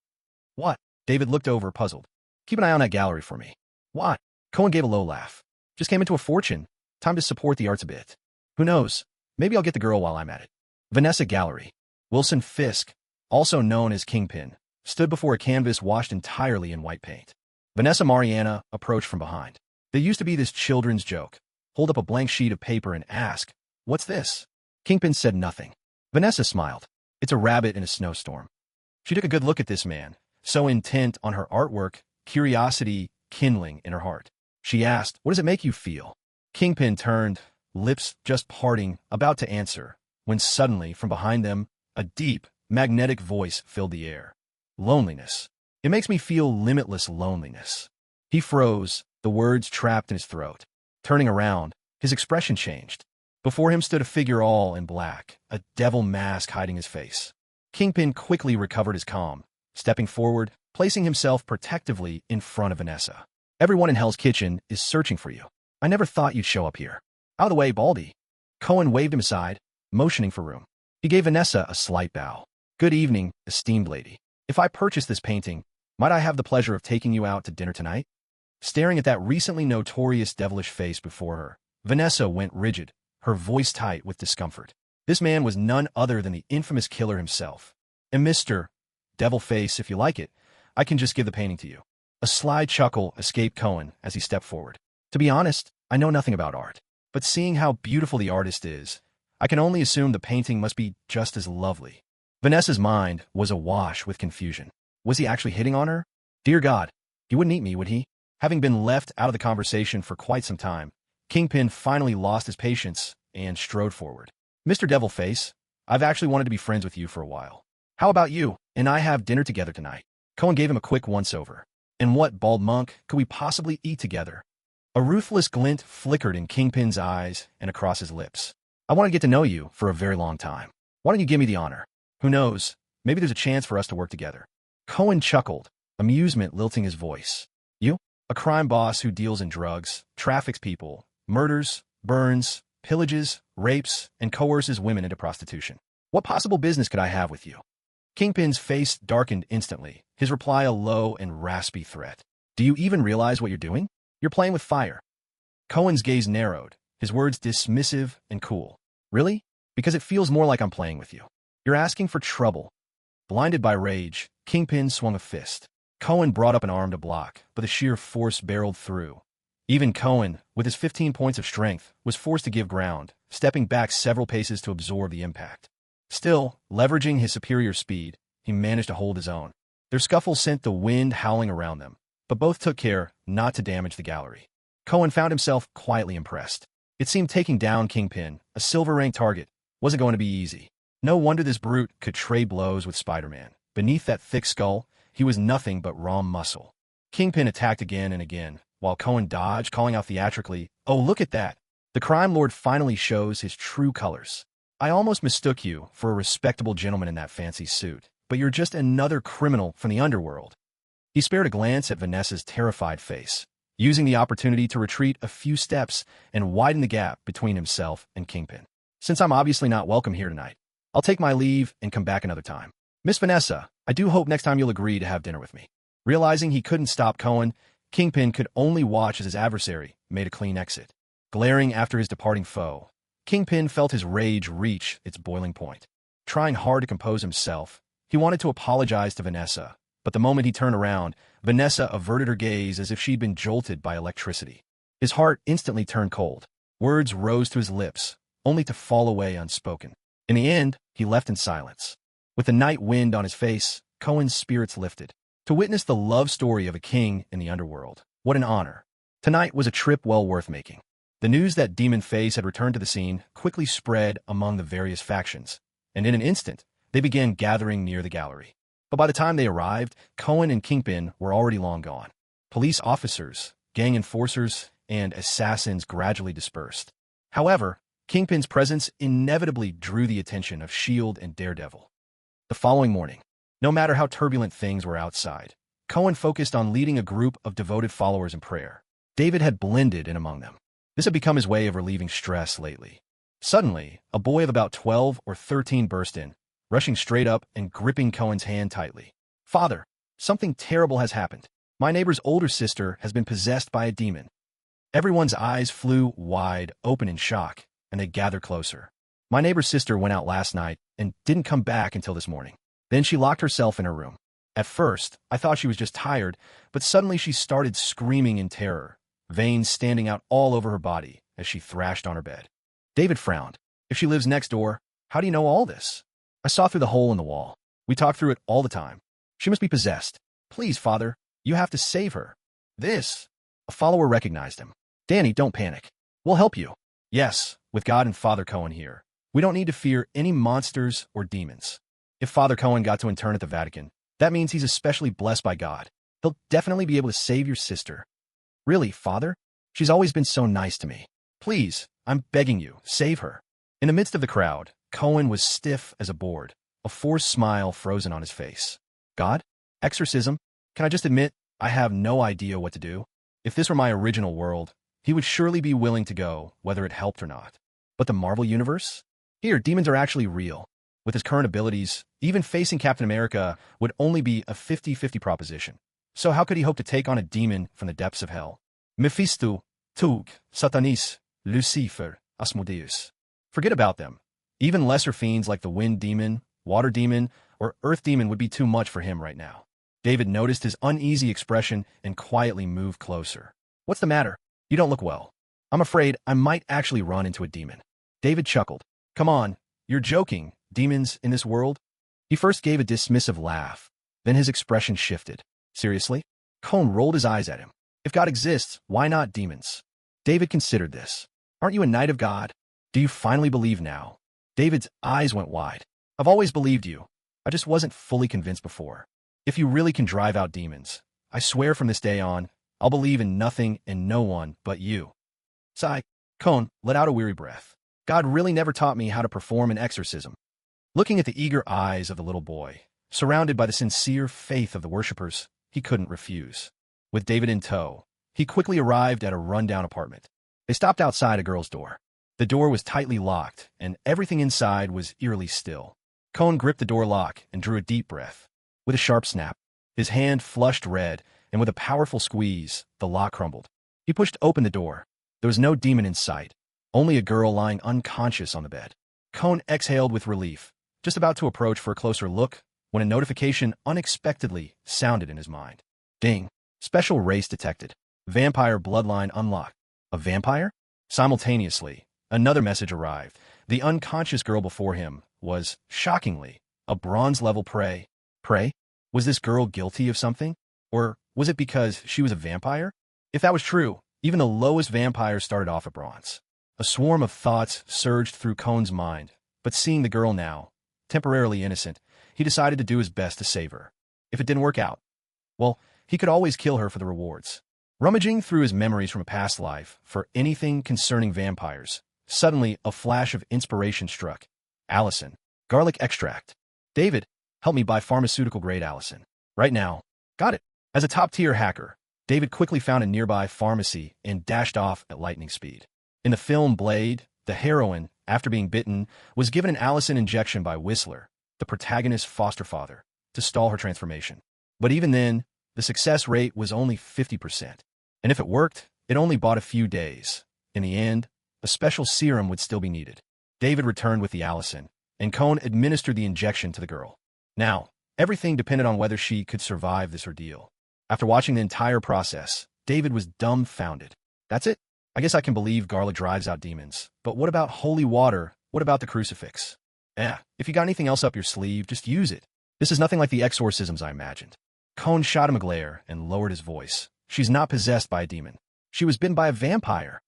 What? David looked over, puzzled. Keep an eye on that gallery for me. Why? Cohen gave a low laugh. Just came into a fortune. Time to support the arts a bit. Who knows? Maybe I'll get the girl while I'm at it. Vanessa Gallery. Wilson Fisk, also known as Kingpin, stood before a canvas washed entirely in white paint. Vanessa Mariana approached from behind. There used to be this children's joke. Hold up a blank sheet of paper and ask, "What's this?" Kingpin said nothing. Vanessa smiled. It's a rabbit in a snowstorm. She took a good look at this man, so intent on her artwork, curiosity kindling in her heart. She asked, "What does it make you feel?" Kingpin turned, lips just parting, about to answer, when suddenly, from behind them, a deep, magnetic voice filled the air. Loneliness. It makes me feel limitless loneliness. He froze, the the words trapped in his throat. Turning around, his expression changed. Before him stood a figure all in black, a devil mask hiding his face. Kingpin quickly recovered his calm, stepping forward, placing himself protectively in front of Vanessa. Everyone in Hell's Kitchen is searching for you. I never thought you'd show up here. Out of the way, Baldy. Cohen waved him aside, motioning for room. He gave Vanessa a slight bow. Good evening, esteemed lady. If I purchase this painting, might I have the pleasure of taking you out to dinner tonight? Staring at that recently notorious devilish face before her, Vanessa went rigid, her voice tight with discomfort. This man was none other than the infamous killer himself. And Mr. Devilface, if you like it, I can just give the painting to you. A sly chuckle escaped Cohen as he stepped forward. To be honest, I know nothing about art, but seeing how beautiful the artist is, I can only assume the painting must be just as lovely. Vanessa's mind was awash with confusion. Was he actually hitting on her? Dear God, he wouldn't eat me, would he? Having been left out of the conversation for quite some time, Kingpin finally lost his patience and strode forward. Mr. Devilface, I've actually wanted to be friends with you for a while. How about you and I have dinner together tonight? Cohen gave him a quick once-over. And what, bald monk, could we possibly eat together? A ruthless glint flickered in Kingpin's eyes and across his lips. I want to get to know you for a very long time. Why don't you give me the honor? Who knows, maybe there's a chance for us to work together. Cohen chuckled, amusement lilting his voice. You? A crime boss who deals in drugs, traffics people, murders, burns, pillages, rapes, and coerces women into prostitution. What possible business could I have with you? Kingpin's face darkened instantly, his reply a low and raspy threat. Do you even realize what you're doing? You're playing with fire. Cohen's gaze narrowed, his words dismissive and cool. Really? Because it feels more like I'm playing with you. You're asking for trouble. Blinded by rage, Kingpin swung a fist. Cohen brought up an arm to block, but the sheer force barreled through. Even Cohen, with his 15 points of strength, was forced to give ground, stepping back several paces to absorb the impact. Still, leveraging his superior speed, he managed to hold his own. Their scuffle sent the wind howling around them, but both took care not to damage the gallery. Cohen found himself quietly impressed. It seemed taking down Kingpin, a silver-ranked target, wasn't going to be easy. No wonder this brute could trade blows with Spider-Man. Beneath that thick skull, he was nothing but raw muscle. Kingpin attacked again and again, while Cohen dodged, calling out theatrically, "Oh, look at that! The crime lord finally shows his true colors. I almost mistook you for a respectable gentleman in that fancy suit, but you're just another criminal from the underworld." He spared a glance at Vanessa's terrified face, using the opportunity to retreat a few steps and widen the gap between himself and Kingpin. Since I'm obviously not welcome here tonight, I'll take my leave and come back another time. Miss Vanessa, I do hope next time you'll agree to have dinner with me. Realizing he couldn't stop Cohen, Kingpin could only watch as his adversary made a clean exit. Glaring after his departing foe, Kingpin felt his rage reach its boiling point. Trying hard to compose himself, he wanted to apologize to Vanessa, but the moment he turned around, Vanessa averted her gaze as if she'd been jolted by electricity. His heart instantly turned cold. Words rose to his lips, only to fall away unspoken. In the end, he left in silence. With the night wind on his face, Cohen's spirits lifted. To witness the love story of a king in the underworld, what an honor. Tonight was a trip well worth making. The news that Demon Face had returned to the scene quickly spread among the various factions, and in an instant, they began gathering near the gallery. But by the time they arrived, Cohen and Kingpin were already long gone. Police officers, gang enforcers, and assassins gradually dispersed. However, Kingpin's presence inevitably drew the attention of S.H.I.E.L.D. and Daredevil. The following morning, no matter how turbulent things were outside, Cohen focused on leading a group of devoted followers in prayer. David had blended in among them. This had become his way of relieving stress lately. Suddenly, a boy of about 12 or 13 burst in, rushing straight up and gripping Cohen's hand tightly. "Father, something terrible has happened. My neighbor's older sister has been possessed by a demon." Everyone's eyes flew wide open in shock, and they gathered closer. "My neighbor's sister went out last night and didn't come back until this morning. Then she locked herself in her room. At first, I thought she was just tired, but suddenly she started screaming in terror, veins standing out all over her body as she thrashed on her bed." David frowned. "If she lives next door, how do you know all this?" "I saw through the hole in the wall. We talk through it all the time. She must be possessed. Please, Father, you have to save her." "This." A follower recognized him. "Danny, don't panic. We'll help you." "Yes, with God and Father Cohen here, we don't need to fear any monsters or demons. If Father Cohen got to intern at the Vatican, that means he's especially blessed by God. He'll definitely be able to save your sister." Really, father? She's always been so nice to me. Please, I'm begging you, save her. In the midst of the crowd, Cohen was stiff as a board, a forced smile frozen on his face. God? Exorcism? Can I just admit, I have no idea what to do? If this were my original world, he would surely be willing to go, whether it helped or not. But the Marvel Universe? Here, demons are actually real. With his current abilities, even facing Captain America would only be a 50-50 proposition. So how could he hope to take on a demon from the depths of hell? Mephisto, Tug, Satanis, Lucifer, Asmodeus. Forget about them. Even lesser fiends like the Wind Demon, Water Demon, or Earth Demon would be too much for him right now. David noticed his uneasy expression and quietly moved closer. What's the matter? You don't look well. I'm afraid I might actually run into a demon. David chuckled. Come on, you're joking. Demons in this world? He first gave a dismissive laugh. Then his expression shifted. Seriously? Cohn rolled his eyes at him. If God exists, why not demons? David considered this. Aren't you a knight of God? Do you finally believe now? David's eyes went wide. I've always believed you. I just wasn't fully convinced before. If you really can drive out demons, I swear from this day on, I'll believe in nothing and no one but you. Sigh. Cohn let out a weary breath. God really never taught me how to perform an exorcism. Looking at the eager eyes of the little boy, surrounded by the sincere faith of the worshippers, he couldn't refuse. With David in tow, he quickly arrived at a rundown apartment. They stopped outside a girl's door. The door was tightly locked, and everything inside was eerily still. Cohn gripped the door lock and drew a deep breath. With a sharp snap, his hand flushed red, and with a powerful squeeze, the lock crumbled. He pushed open the door. There was no demon in sight, only a girl lying unconscious on the bed. Cohn exhaled with relief, just about to approach for a closer look, when a notification unexpectedly sounded in his mind. Ding. Special race detected. Vampire bloodline unlocked. A vampire? Simultaneously, another message arrived. The unconscious girl before him was, shockingly, a bronze-level prey. Prey? Was this girl guilty of something? Or was it because she was a vampire? If that was true, even the lowest vampires started off at bronze. A swarm of thoughts surged through Cohn's mind, but seeing the girl now, temporarily innocent, he decided to do his best to save her. If it didn't work out, well, he could always kill her for the rewards. Rummaging through his memories from a past life for anything concerning vampires, suddenly a flash of inspiration struck. Allison. Garlic extract. David, help me buy pharmaceutical-grade Allison. Right now. Got it. As a top-tier hacker, David quickly found a nearby pharmacy and dashed off at lightning speed. In the film Blade, the heroine, after being bitten, was given an Allison injection by Whistler, the protagonist's foster father, to stall her transformation. But even then, the success rate was only 50%. And if it worked, it only bought a few days. In the end, a special serum would still be needed. David returned with the Allison, and Cohn administered the injection to the girl. Now, everything depended on whether she could survive this ordeal. After watching the entire process, David was dumbfounded. That's it? I guess I can believe garlic drives out demons. But what about holy water? What about the crucifix? If you got anything else up your sleeve, just use it. This is nothing like the exorcisms I imagined. Cohn shot him a glare and lowered his voice. She's not possessed by a demon. She was bitten by a vampire.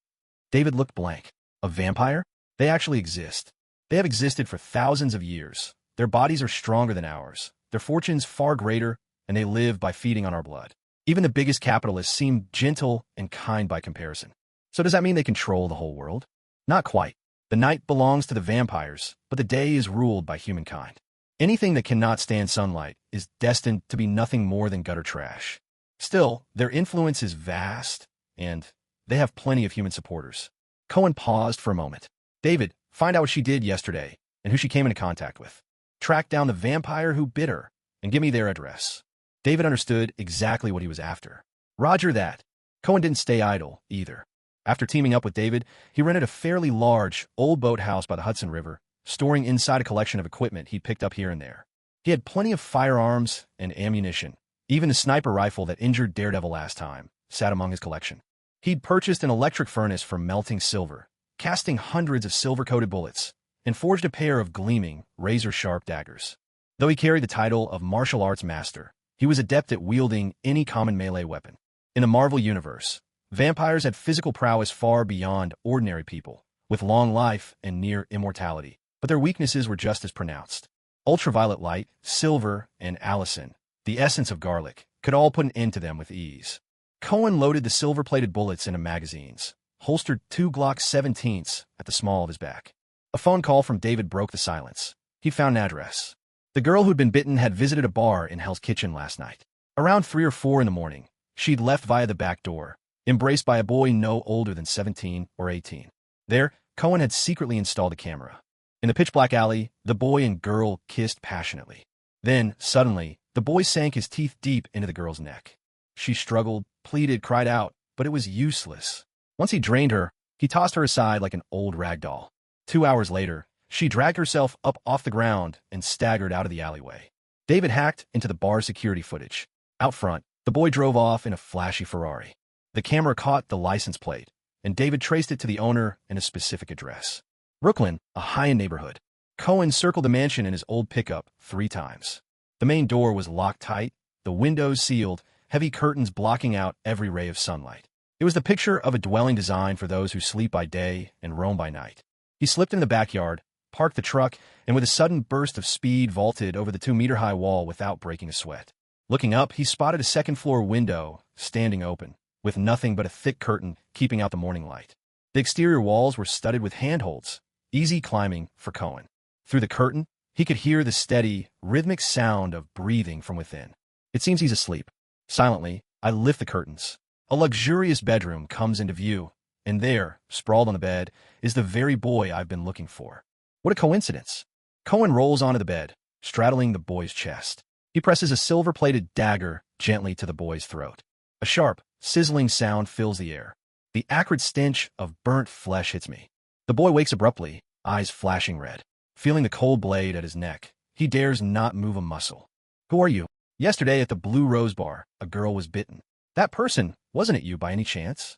David looked blank. A vampire? They actually exist. They have existed for thousands of years. Their bodies are stronger than ours. Their fortunes far greater, and they live by feeding on our blood. Even the biggest capitalists seem gentle and kind by comparison. So does that mean they control the whole world? Not quite. The night belongs to the vampires, but the day is ruled by humankind. Anything that cannot stand sunlight is destined to be nothing more than gutter trash. Still, their influence is vast, and they have plenty of human supporters. Cohen paused for a moment. David, find out what she did yesterday and who she came into contact with. Track down the vampire who bit her and give me their address. David understood exactly what he was after. Roger that. Cohen didn't stay idle, either. After teaming up with David, he rented a fairly large, old boathouse by the Hudson River, storing inside a collection of equipment he'd picked up here and there. He had plenty of firearms and ammunition. Even the sniper rifle that injured Daredevil last time sat among his collection. He'd purchased an electric furnace for melting silver, casting hundreds of silver-coated bullets, and forged a pair of gleaming, razor-sharp daggers. Though he carried the title of martial arts master, he was adept at wielding any common melee weapon. In the Marvel Universe, vampires had physical prowess far beyond ordinary people, with long life and near immortality, but their weaknesses were just as pronounced. Ultraviolet light, silver, and Allison, the essence of garlic, could all put an end to them with ease. Cohen loaded the silver-plated bullets into magazines, holstered 2 Glock 17s at the small of his back. A phone call from David broke the silence. He found an address. The girl who'd been bitten had visited a bar in Hell's Kitchen last night. Around 3 or 4 in the morning, she'd left via the back door, embraced by a boy no older than 17 or 18. There, Cohen had secretly installed a camera. In the pitch-black alley, the boy and girl kissed passionately. Then, suddenly, the boy sank his teeth deep into the girl's neck. She struggled, pleaded, cried out, but it was useless. Once he drained her, he tossed her aside like an old rag doll. 2 hours later, she dragged herself up off the ground and staggered out of the alleyway. David hacked into the bar security footage. Out front, the boy drove off in a flashy Ferrari. The camera caught the license plate, and David traced it to the owner and a specific address. Brooklyn, a high-end neighborhood. Cohen circled the mansion in his old pickup 3 times. The main door was locked tight, the windows sealed, heavy curtains blocking out every ray of sunlight. It was the picture of a dwelling designed for those who sleep by day and roam by night. He slipped in the backyard, parked the truck, and with a sudden burst of speed vaulted over the 2-meter-high wall without breaking a sweat. Looking up, he spotted a second-floor window standing open, with nothing but a thick curtain keeping out the morning light. The exterior walls were studded with handholds, easy climbing for Cohen. Through the curtain, he could hear the steady, rhythmic sound of breathing from within. It seems he's asleep. Silently, I lift the curtains. A luxurious bedroom comes into view, and there, sprawled on the bed, is the very boy I've been looking for. What a coincidence. Cohen rolls onto the bed, straddling the boy's chest. He presses a silver-plated dagger gently to the boy's throat. A sharp, sizzling sound fills the air. The acrid stench of burnt flesh hits me. The boy wakes abruptly, eyes flashing red. Feeling the cold blade at his neck, he dares not move a muscle. Who are you? Yesterday at the Blue Rose Bar, a girl was bitten. That person, wasn't it you by any chance?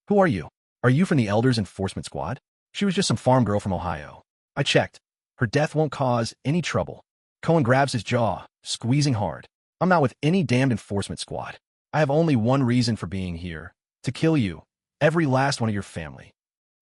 Who are you? Are you from the Elders Enforcement Squad? She was just some farm girl from Ohio. I checked. Her death won't cause any trouble. Cohen grabs his jaw, squeezing hard. I'm not with any damned enforcement squad. I have only one reason for being here. To kill you. Every last one of your family.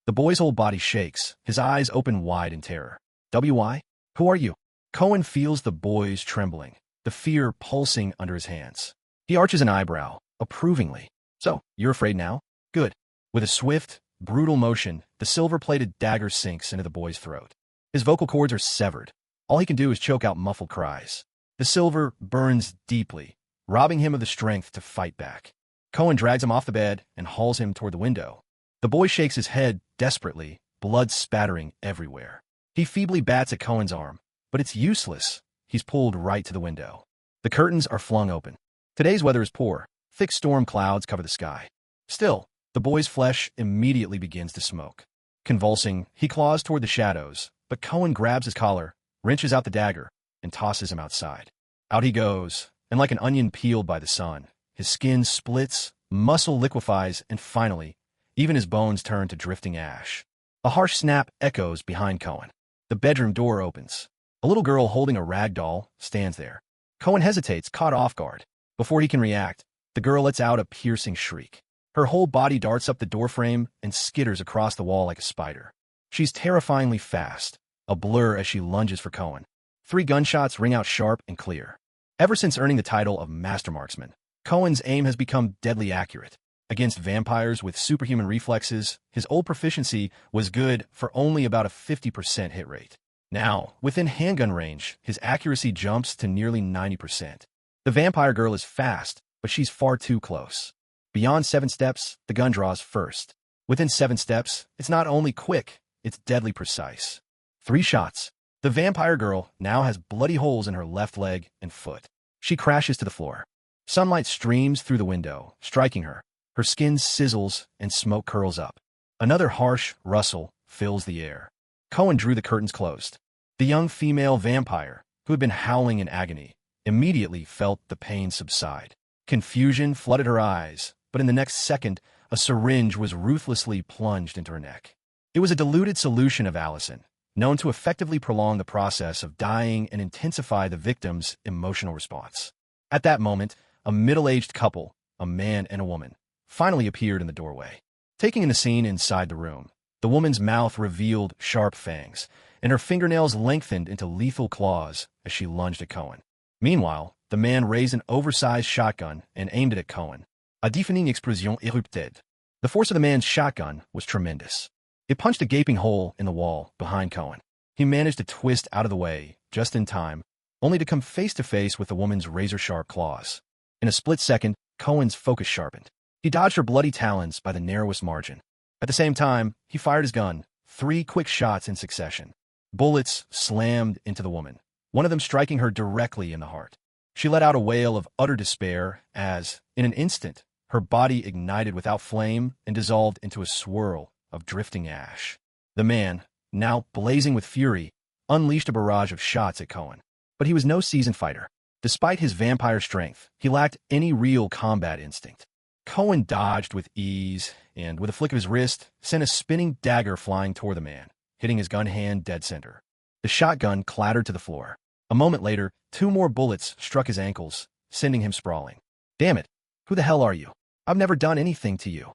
The boy's whole body shakes, his eyes open wide in terror. W.I.? Who are you? Cohen feels the boy's trembling, the fear pulsing under his hands. He arches an eyebrow, approvingly. So, you're afraid now? Good. With a swift, brutal motion, the silver-plated dagger sinks into the boy's throat. His vocal cords are severed. All he can do is choke out muffled cries. The silver burns deeply, robbing him of the strength to fight back. Cohen drags him off the bed and hauls him toward the window. The boy shakes his head desperately, blood spattering everywhere. He feebly bats at Cohen's arm, but it's useless. He's pulled right to the window. The curtains are flung open. Today's weather is poor. Thick storm clouds cover the sky. Still, the boy's flesh immediately begins to smoke. Convulsing, he claws toward the shadows, but Cohen grabs his collar, wrenches out the dagger, and tosses him outside. Out he goes, and like an onion peeled by the sun, his skin splits, muscle liquefies, and finally, even his bones turn to drifting ash. A harsh snap echoes behind Cohen. The bedroom door opens. A little girl holding a rag doll stands there. Cohen hesitates, caught off guard. Before he can react, the girl lets out a piercing shriek. Her whole body darts up the doorframe and skitters across the wall like a spider. She's terrifyingly fast, a blur as she lunges for Cohen. 3 gunshots ring out sharp and clear. Ever since earning the title of Master Marksman, Cohen's aim has become deadly accurate. Against vampires with superhuman reflexes, his old proficiency was good for only about a 50% hit rate. Now, within handgun range, his accuracy jumps to nearly 90%. The vampire girl is fast, but she's far too close. Beyond 7 steps, the gun draws first. Within 7 steps, it's not only quick, it's deadly precise. 3 shots. The vampire girl now has bloody holes in her left leg and foot. She crashes to the floor. Sunlight streams through the window, striking her. Her skin sizzles and smoke curls up. Another harsh rustle fills the air. Cohen drew the curtains closed. The young female vampire, who had been howling in agony, immediately felt the pain subside. Confusion flooded her eyes, but in the next second, a syringe was ruthlessly plunged into her neck. It was a diluted solution of allicin, known to effectively prolong the process of dying and intensify the victim's emotional response. At that moment, a middle-aged couple, a man and a woman, finally appeared in the doorway. Taking in the scene inside the room, the woman's mouth revealed sharp fangs, and her fingernails lengthened into lethal claws as she lunged at Cohen. Meanwhile, the man raised an oversized shotgun and aimed it at Cohen. A deafening explosion erupted. The force of the man's shotgun was tremendous. It punched a gaping hole in the wall behind Cohen. He managed to twist out of the way just in time, only to come face to face with the woman's razor-sharp claws. In a split second, Cohen's focus sharpened. He dodged her bloody talons by the narrowest margin. At the same time, he fired his gun, 3 quick shots in succession. Bullets slammed into the woman, one of them striking her directly in the heart. She let out a wail of utter despair as, in an instant, her body ignited without flame and dissolved into a swirl of drifting ash. The man, now blazing with fury, unleashed a barrage of shots at Cohen. But he was no seasoned fighter. Despite his vampire strength, he lacked any real combat instinct. Cohen dodged with ease and, with a flick of his wrist, sent a spinning dagger flying toward the man, hitting his gun hand dead center. The shotgun clattered to the floor. A moment later, 2 more bullets struck his ankles, sending him sprawling. Damn it! Who the hell are you? I've never done anything to you.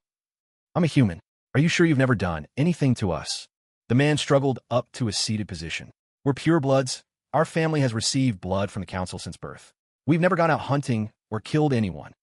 I'm a human. Are you sure you've never done anything to us? The man struggled up to a seated position. We're purebloods. Our family has received blood from the council since birth. We've never gone out hunting or killed anyone.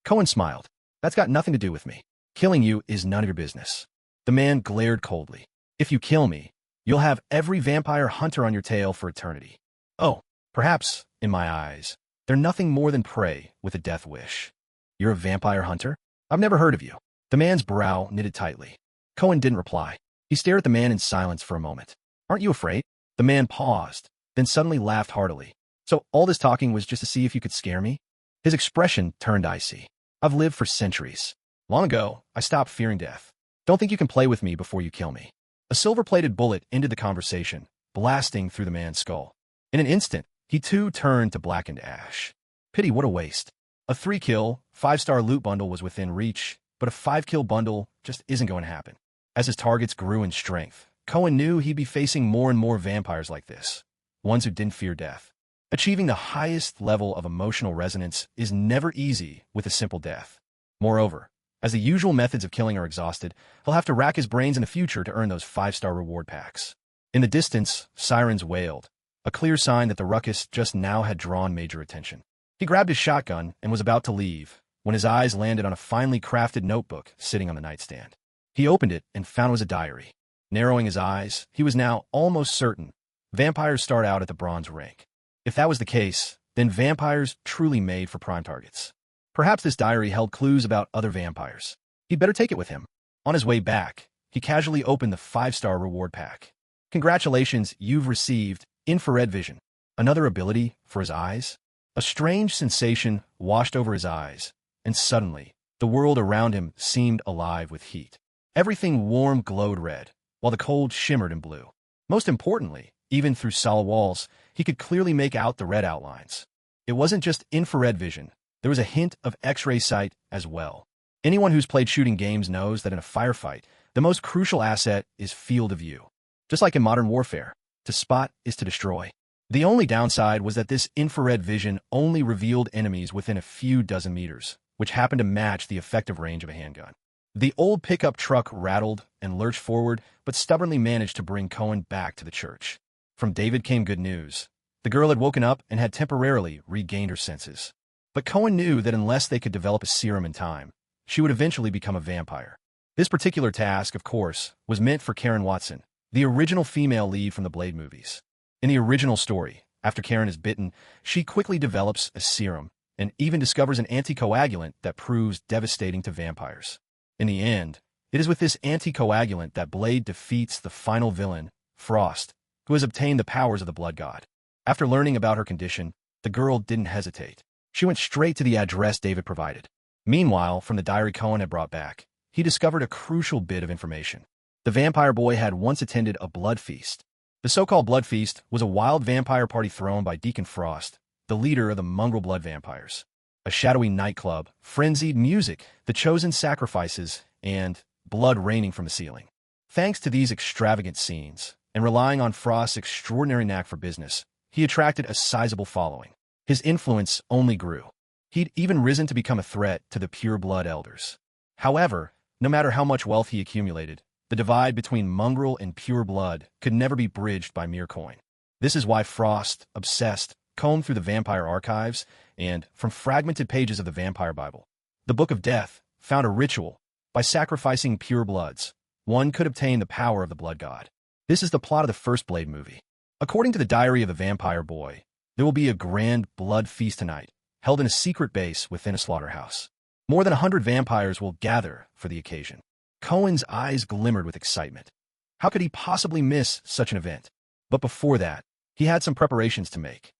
Cohen smiled. That's got nothing to do with me. Killing you is none of your business. The man glared coldly. If you kill me, you'll have every vampire hunter on your tail for eternity. Oh, perhaps, in my eyes, they're nothing more than prey with a death wish. You're a vampire hunter? I've never heard of you. The man's brow knitted tightly. Cohen didn't reply. He stared at the man in silence for a moment. Aren't you afraid? The man paused, then suddenly laughed heartily. So all this talking was just to see if you could scare me? His expression turned icy. I've lived for centuries. Long ago, I stopped fearing death. Don't think you can play with me before you kill me. A silver-plated bullet ended the conversation, blasting through the man's skull. In an instant, he too turned to blackened ash. Pity, what a waste. A 3-kill, 5-star loot bundle was within reach, but a 5-kill bundle just isn't going to happen. As his targets grew in strength, Cohen knew he'd be facing more and more vampires like this, ones who didn't fear death. Achieving the highest level of emotional resonance is never easy with a simple death. Moreover, as the usual methods of killing are exhausted, he'll have to rack his brains in the future to earn those 5-star reward packs. In the distance, sirens wailed, a clear sign that the ruckus just now had drawn major attention. He grabbed his shotgun and was about to leave, when his eyes landed on a finely crafted notebook sitting on the nightstand. He opened it and found it was a diary. Narrowing his eyes, he was now almost certain vampires start out at the bronze rank. If that was the case, then vampires truly made for prime targets. Perhaps this diary held clues about other vampires. He'd better take it with him. On his way back, he casually opened the 5-star reward pack. Congratulations, you've received infrared vision, another ability for his eyes. A strange sensation washed over his eyes, and suddenly, the world around him seemed alive with heat. Everything warm glowed red, while the cold shimmered in blue. Most importantly, even through solid walls, he could clearly make out the red outlines. It wasn't just infrared vision. There was a hint of X-ray sight as well. Anyone who's played shooting games knows that in a firefight, the most crucial asset is field of view. Just like in modern warfare, to spot is to destroy. The only downside was that this infrared vision only revealed enemies within a few dozen meters, which happened to match the effective range of a handgun. The old pickup truck rattled and lurched forward, but stubbornly managed to bring Cohen back to the church. From David came good news. The girl had woken up and had temporarily regained her senses. But Cohen knew that unless they could develop a serum in time, she would eventually become a vampire. This particular task, of course, was meant for Karen Watson, the original female lead from the Blade movies. In the original story, after Karen is bitten, she quickly develops a serum and even discovers an anticoagulant that proves devastating to vampires. In the end, it is with this anticoagulant that Blade defeats the final villain, Frost, who has obtained the powers of the Blood God. After learning about her condition, the girl didn't hesitate. She went straight to the address David provided. Meanwhile, from the diary Cohen had brought back, he discovered a crucial bit of information. The vampire boy had once attended a blood feast. The so-called blood feast was a wild vampire party thrown by Deacon Frost, the leader of the mongrel blood vampires. A shadowy nightclub, frenzied music, the chosen sacrifices, and blood raining from the ceiling. Thanks to these extravagant scenes, and relying on Frost's extraordinary knack for business, he attracted a sizable following. His influence only grew. He'd even risen to become a threat to the pure-blood elders. However, no matter how much wealth he accumulated, the divide between mongrel and pure blood could never be bridged by mere coin. This is why Frost, obsessed, combed through the vampire archives and from fragmented pages of the Vampire Bible. The The Book of Death found a ritual. By sacrificing pure bloods, one could obtain the power of the blood god. This is the plot of the first Blade movie. According to the diary of the vampire boy, there will be a grand blood feast tonight, held in a secret base within a slaughterhouse. More than 100 vampires will gather for the occasion. Cohen's eyes glimmered with excitement. How could he possibly miss such an event? But before that, he had some preparations to make.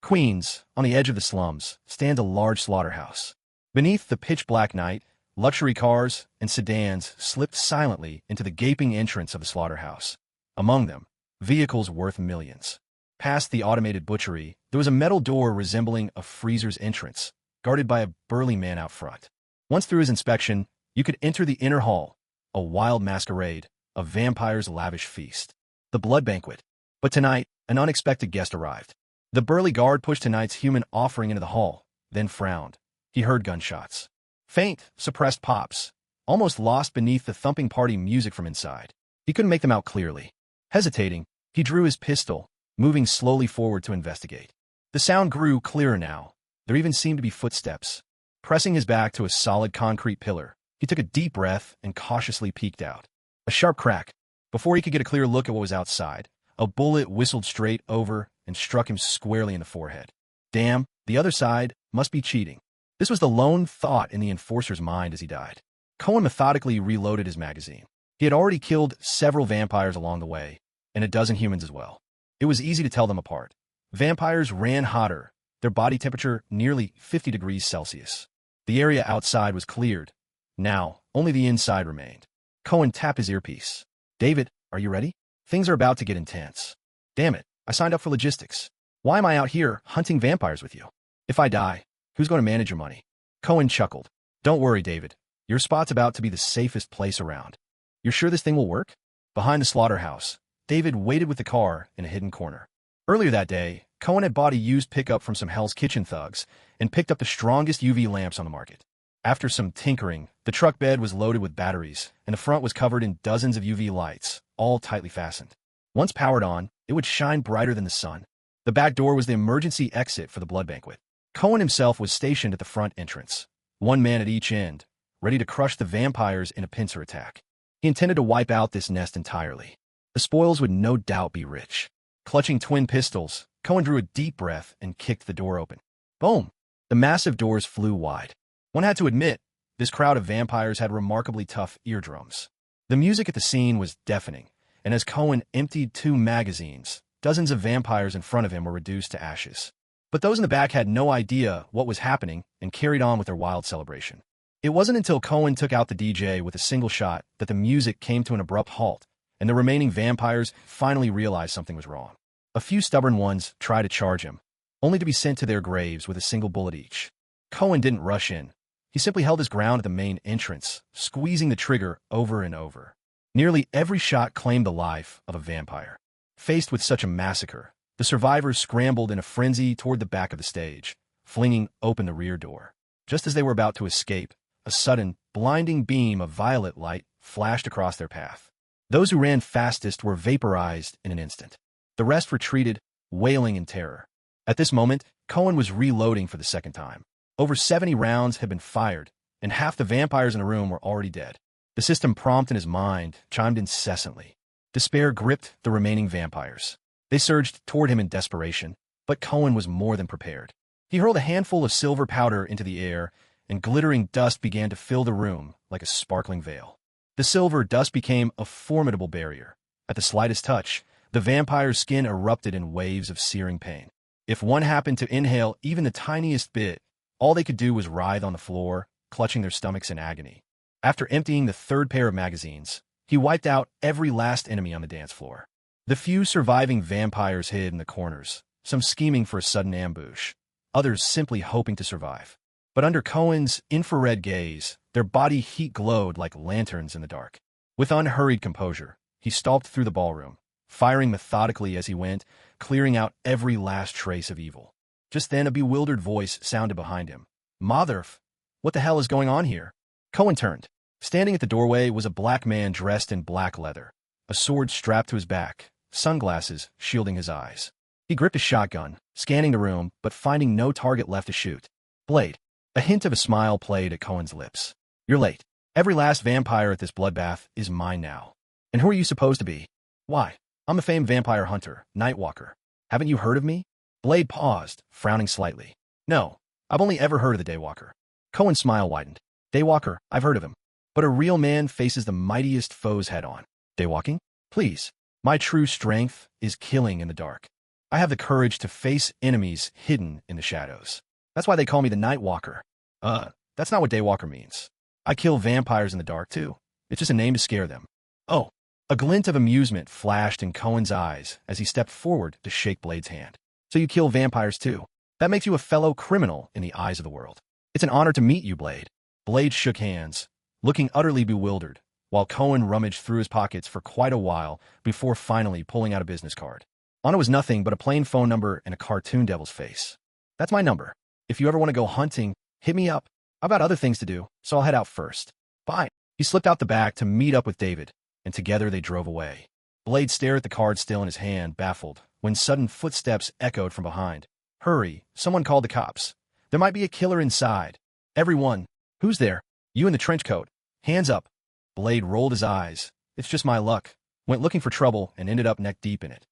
Queens, on the edge of the slums, stands a large slaughterhouse. Beneath the pitch-black night, luxury cars and sedans slipped silently into the gaping entrance of the slaughterhouse. Among them, vehicles worth millions. Past the automated butchery, there was a metal door resembling a freezer's entrance, guarded by a burly man out front. Once through his inspection, you could enter the inner hall, a wild masquerade, a vampire's lavish feast. The blood banquet. But tonight, an unexpected guest arrived. The burly guard pushed tonight's human offering into the hall, then frowned. He heard gunshots. Faint, suppressed pops, almost lost beneath the thumping party music from inside. He couldn't make them out clearly. Hesitating, he drew his pistol, moving slowly forward to investigate. The sound grew clearer now. There even seemed to be footsteps. Pressing his back to a solid concrete pillar, he took a deep breath and cautiously peeked out. A sharp crack. Before he could get a clear look at what was outside, a bullet whistled straight over and struck him squarely in the forehead. Damn, the other side must be cheating. This was the lone thought in the enforcer's mind as he died. Cohen methodically reloaded his magazine. He had already killed several vampires along the way, and a dozen humans as well. It was easy to tell them apart. Vampires ran hotter, their body temperature nearly 50 degrees Celsius. The area outside was cleared. Now, only the inside remained. Cohen tapped his earpiece. David, are you ready? Things are about to get intense. Damn it, I signed up for logistics. Why am I out here hunting vampires with you? If I die, who's going to manage your money? Cohen chuckled. Don't worry, David. Your spot's about to be the safest place around. You're sure this thing will work? Behind the slaughterhouse, David waited with the car in a hidden corner. Earlier that day, Cohen had bought a used pickup from some Hell's Kitchen thugs and picked up the strongest UV lamps on the market. After some tinkering, the truck bed was loaded with batteries, and the front was covered in dozens of UV lights, all tightly fastened. Once powered on, it would shine brighter than the sun. The back door was the emergency exit for the blood banquet. Cohen himself was stationed at the front entrance, one man at each end, ready to crush the vampires in a pincer attack. He intended to wipe out this nest entirely. The spoils would no doubt be rich. Clutching twin pistols, Cohen drew a deep breath and kicked the door open. Boom! The massive doors flew wide. One had to admit, this crowd of vampires had remarkably tough eardrums. The music at the scene was deafening, and as Cohen emptied 2 magazines, dozens of vampires in front of him were reduced to ashes. But those in the back had no idea what was happening and carried on with their wild celebration. It wasn't until Cohen took out the DJ with a single shot that the music came to an abrupt halt, and the remaining vampires finally realized something was wrong. A few stubborn ones tried to charge him, only to be sent to their graves with a single bullet each. Cohen didn't rush in. He simply held his ground at the main entrance, squeezing the trigger over and over. Nearly every shot claimed the life of a vampire. Faced with such a massacre, the survivors scrambled in a frenzy toward the back of the stage, flinging open the rear door. Just as they were about to escape, a sudden, blinding beam of violet light flashed across their path. Those who ran fastest were vaporized in an instant. The rest retreated, wailing in terror. At this moment, Cohen was reloading for the second time. Over 70 rounds had been fired, and half the vampires in the room were already dead. The system prompt in his mind chimed incessantly. Despair gripped the remaining vampires. They surged toward him in desperation, but Cohen was more than prepared. He hurled a handful of silver powder into the air, and glittering dust began to fill the room like a sparkling veil. The silver dust became a formidable barrier. At the slightest touch, the vampire's skin erupted in waves of searing pain. If one happened to inhale even the tiniest bit, all they could do was writhe on the floor, clutching their stomachs in agony. After emptying the 3rd pair of magazines, he wiped out every last enemy on the dance floor. The few surviving vampires hid in the corners, some scheming for a sudden ambush, others simply hoping to survive. But under Cohen's infrared gaze, their body heat glowed like lanterns in the dark. With unhurried composure, he stalked through the ballroom, firing methodically as he went, clearing out every last trace of evil. Just then a bewildered voice sounded behind him. What the hell is going on here? Cohen turned. Standing at the doorway was a black man dressed in black leather, a sword strapped to his back, sunglasses shielding his eyes. He gripped a shotgun, scanning the room, but finding no target left to shoot. Blade. A hint of a smile played at Cohen's lips. You're late. Every last vampire at this bloodbath is mine now. And who are you supposed to be? Why, I'm the famed vampire hunter, Nightwalker. Haven't you heard of me? Blade paused, frowning slightly. No, I've only ever heard of the Daywalker. Cohen's smile widened. Daywalker, I've heard of him. But a real man faces the mightiest foes head-on. Daywalking? Please. My true strength is killing in the dark. I have the courage to face enemies hidden in the shadows. That's why they call me the Nightwalker. That's not what Daywalker means. I kill vampires in the dark, too. It's just a name to scare them. Oh. A glint of amusement flashed in Cohen's eyes as he stepped forward to shake Blade's hand. So you kill vampires, too. That makes you a fellow criminal in the eyes of the world. It's an honor to meet you, Blade. Blade shook hands, looking utterly bewildered, while Cohen rummaged through his pockets for quite a while before finally pulling out a business card. On it was nothing but a plain phone number and a cartoon devil's face. That's my number. If you ever want to go hunting, hit me up. I've got other things to do, so I'll head out first. Bye. He slipped out the back to meet up with David, and together they drove away. Blade stared at the card still in his hand, baffled, when sudden footsteps echoed from behind. Hurry, someone called the cops. There might be a killer inside. Everyone. Who's there? You in the trench coat. Hands up. Blade rolled his eyes. It's just my luck. Went looking for trouble and ended up neck deep in it.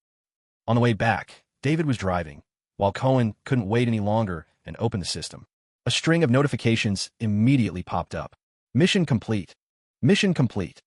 On the way back, David was driving, while Cohen couldn't wait any longer and opened the system. A string of notifications immediately popped up. Mission complete. Mission complete.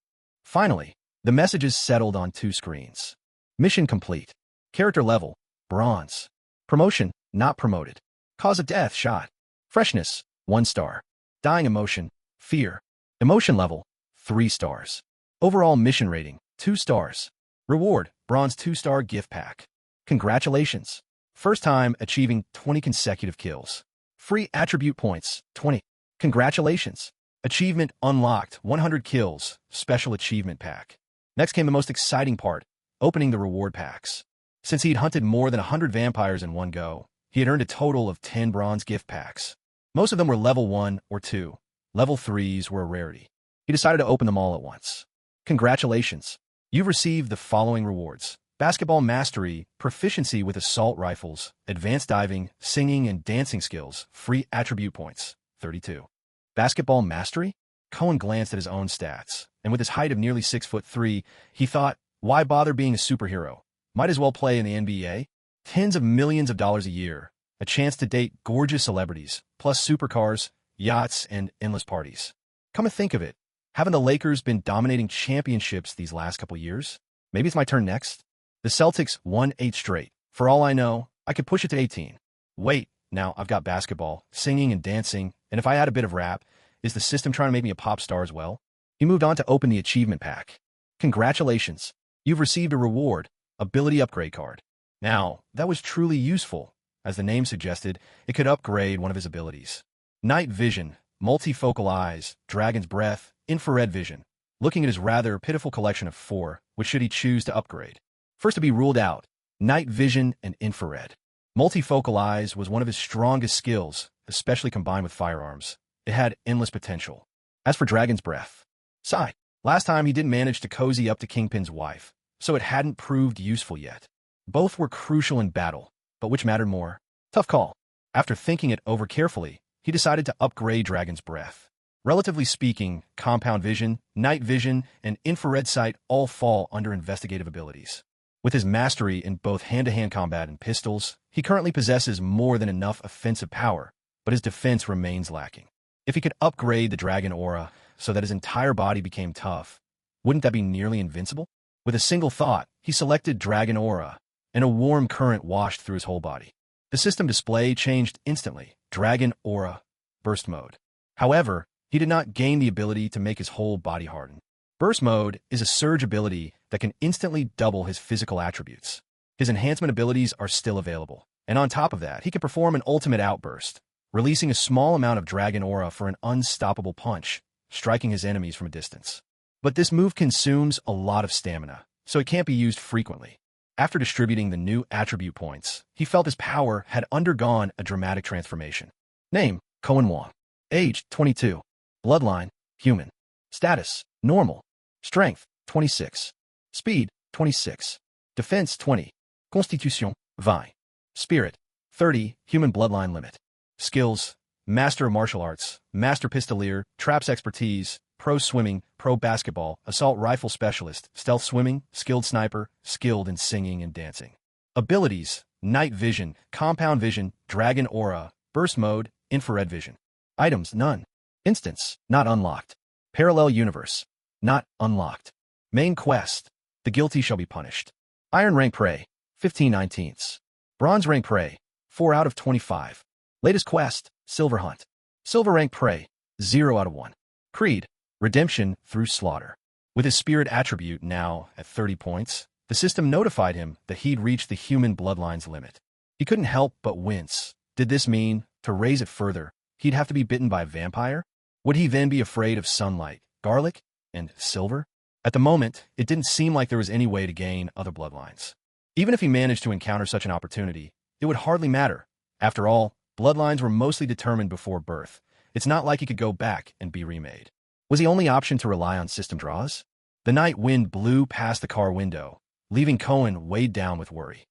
Finally, the messages settled on two screens. Mission complete. Character level, bronze. Promotion, not promoted. Cause of death, shot. Freshness, 1 star. Dying emotion, fear. Emotion level, 3 stars. Overall mission rating, 2 stars. Reward, bronze 2-star gift pack. Congratulations. First time achieving 20 consecutive kills. Free attribute points, 20. Congratulations. Achievement unlocked, 100 kills, special achievement pack. Next came the most exciting part, opening the reward packs. Since he'd hunted more than 100 vampires in one go, he had earned a total of 10 bronze gift packs. Most of them were level 1 or 2. Level 3s were a rarity. He decided to open them all at once. Congratulations. You've received the following rewards. Basketball mastery, proficiency with assault rifles, advanced diving, singing, and dancing skills, free attribute points, 32. Basketball mastery? Cohen glanced at his own stats, and with his height of nearly 6'3", he thought, why bother being a superhero? Might as well play in the NBA. Tens of millions of dollars a year, a chance to date gorgeous celebrities, plus supercars, yachts, and endless parties. Come to think of it, haven't the Lakers been dominating championships these last couple years? Maybe it's my turn next? The Celtics won 8 straight. For all I know, I could push it to 18. Wait, now I've got basketball, singing and dancing, and if I add a bit of rap, is the system trying to make me a pop star as well? He moved on to open the achievement pack. Congratulations. You've received a reward, ability upgrade card. Now, that was truly useful. As the name suggested, it could upgrade one of his abilities. Night vision, multifocal eyes, dragon's breath, infrared vision. Looking at his rather pitiful collection of 4, which should he choose to upgrade? First to be ruled out, night vision and infrared. Multifocal eyes was one of his strongest skills, especially combined with firearms. It had endless potential. As for dragon's breath, sigh. Last time he didn't manage to cozy up to Kingpin's wife, so it hadn't proved useful yet. Both were crucial in battle, but which mattered more? Tough call. After thinking it over carefully, he decided to upgrade dragon's breath. Relatively speaking, compound vision, night vision, and infrared sight all fall under investigative abilities. With his mastery in both hand-to-hand combat and pistols, he currently possesses more than enough offensive power, but his defense remains lacking. If he could upgrade the dragon aura so that his entire body became tough, wouldn't that be nearly invincible? With a single thought, he selected dragon aura, and a warm current washed through his whole body. The system display changed instantly, dragon aura, burst mode. However, he did not gain the ability to make his whole body harden. Burst mode is a surge ability that can instantly double his physical attributes. His enhancement abilities are still available, and on top of that, he can perform an ultimate outburst, releasing a small amount of dragon aura for an unstoppable punch, striking his enemies from a distance. But this move consumes a lot of stamina, so it can't be used frequently. After distributing the new attribute points, he felt his power had undergone a dramatic transformation. Name, Cohen Wong. Age, 22. Bloodline, human. Status, normal. Strength, 26. Speed, 26. Defense, 20. Constitution, 20. Spirit, 30. Human bloodline limit. Skills, master of martial arts, master pistolier, traps expertise, pro swimming, pro basketball, assault rifle specialist, stealth swimming, skilled sniper, skilled in singing and dancing. Abilities: night vision, compound vision, dragon aura, burst mode, infrared vision. Items: none. Instance: not unlocked. Parallel universe: not unlocked. Main quest: the guilty shall be punished. Iron rank prey: 15/19. Bronze rank prey: 4 out of 25. Latest quest: silver hunt. Silver rank prey: 0 out of 1. Creed: redemption through slaughter. With his spirit attribute now at 30 points, the system notified him that he'd reached the human bloodline's limit. He couldn't help but wince. Did this mean, to raise it further, he'd have to be bitten by a vampire? Would he then be afraid of sunlight, garlic, and silver? At the moment, it didn't seem like there was any way to gain other bloodlines. Even if he managed to encounter such an opportunity, it would hardly matter. After all, bloodlines were mostly determined before birth. It's not like he could go back and be remade. Was the only option to rely on system draws? The night wind blew past the car window, leaving Cohen weighed down with worry.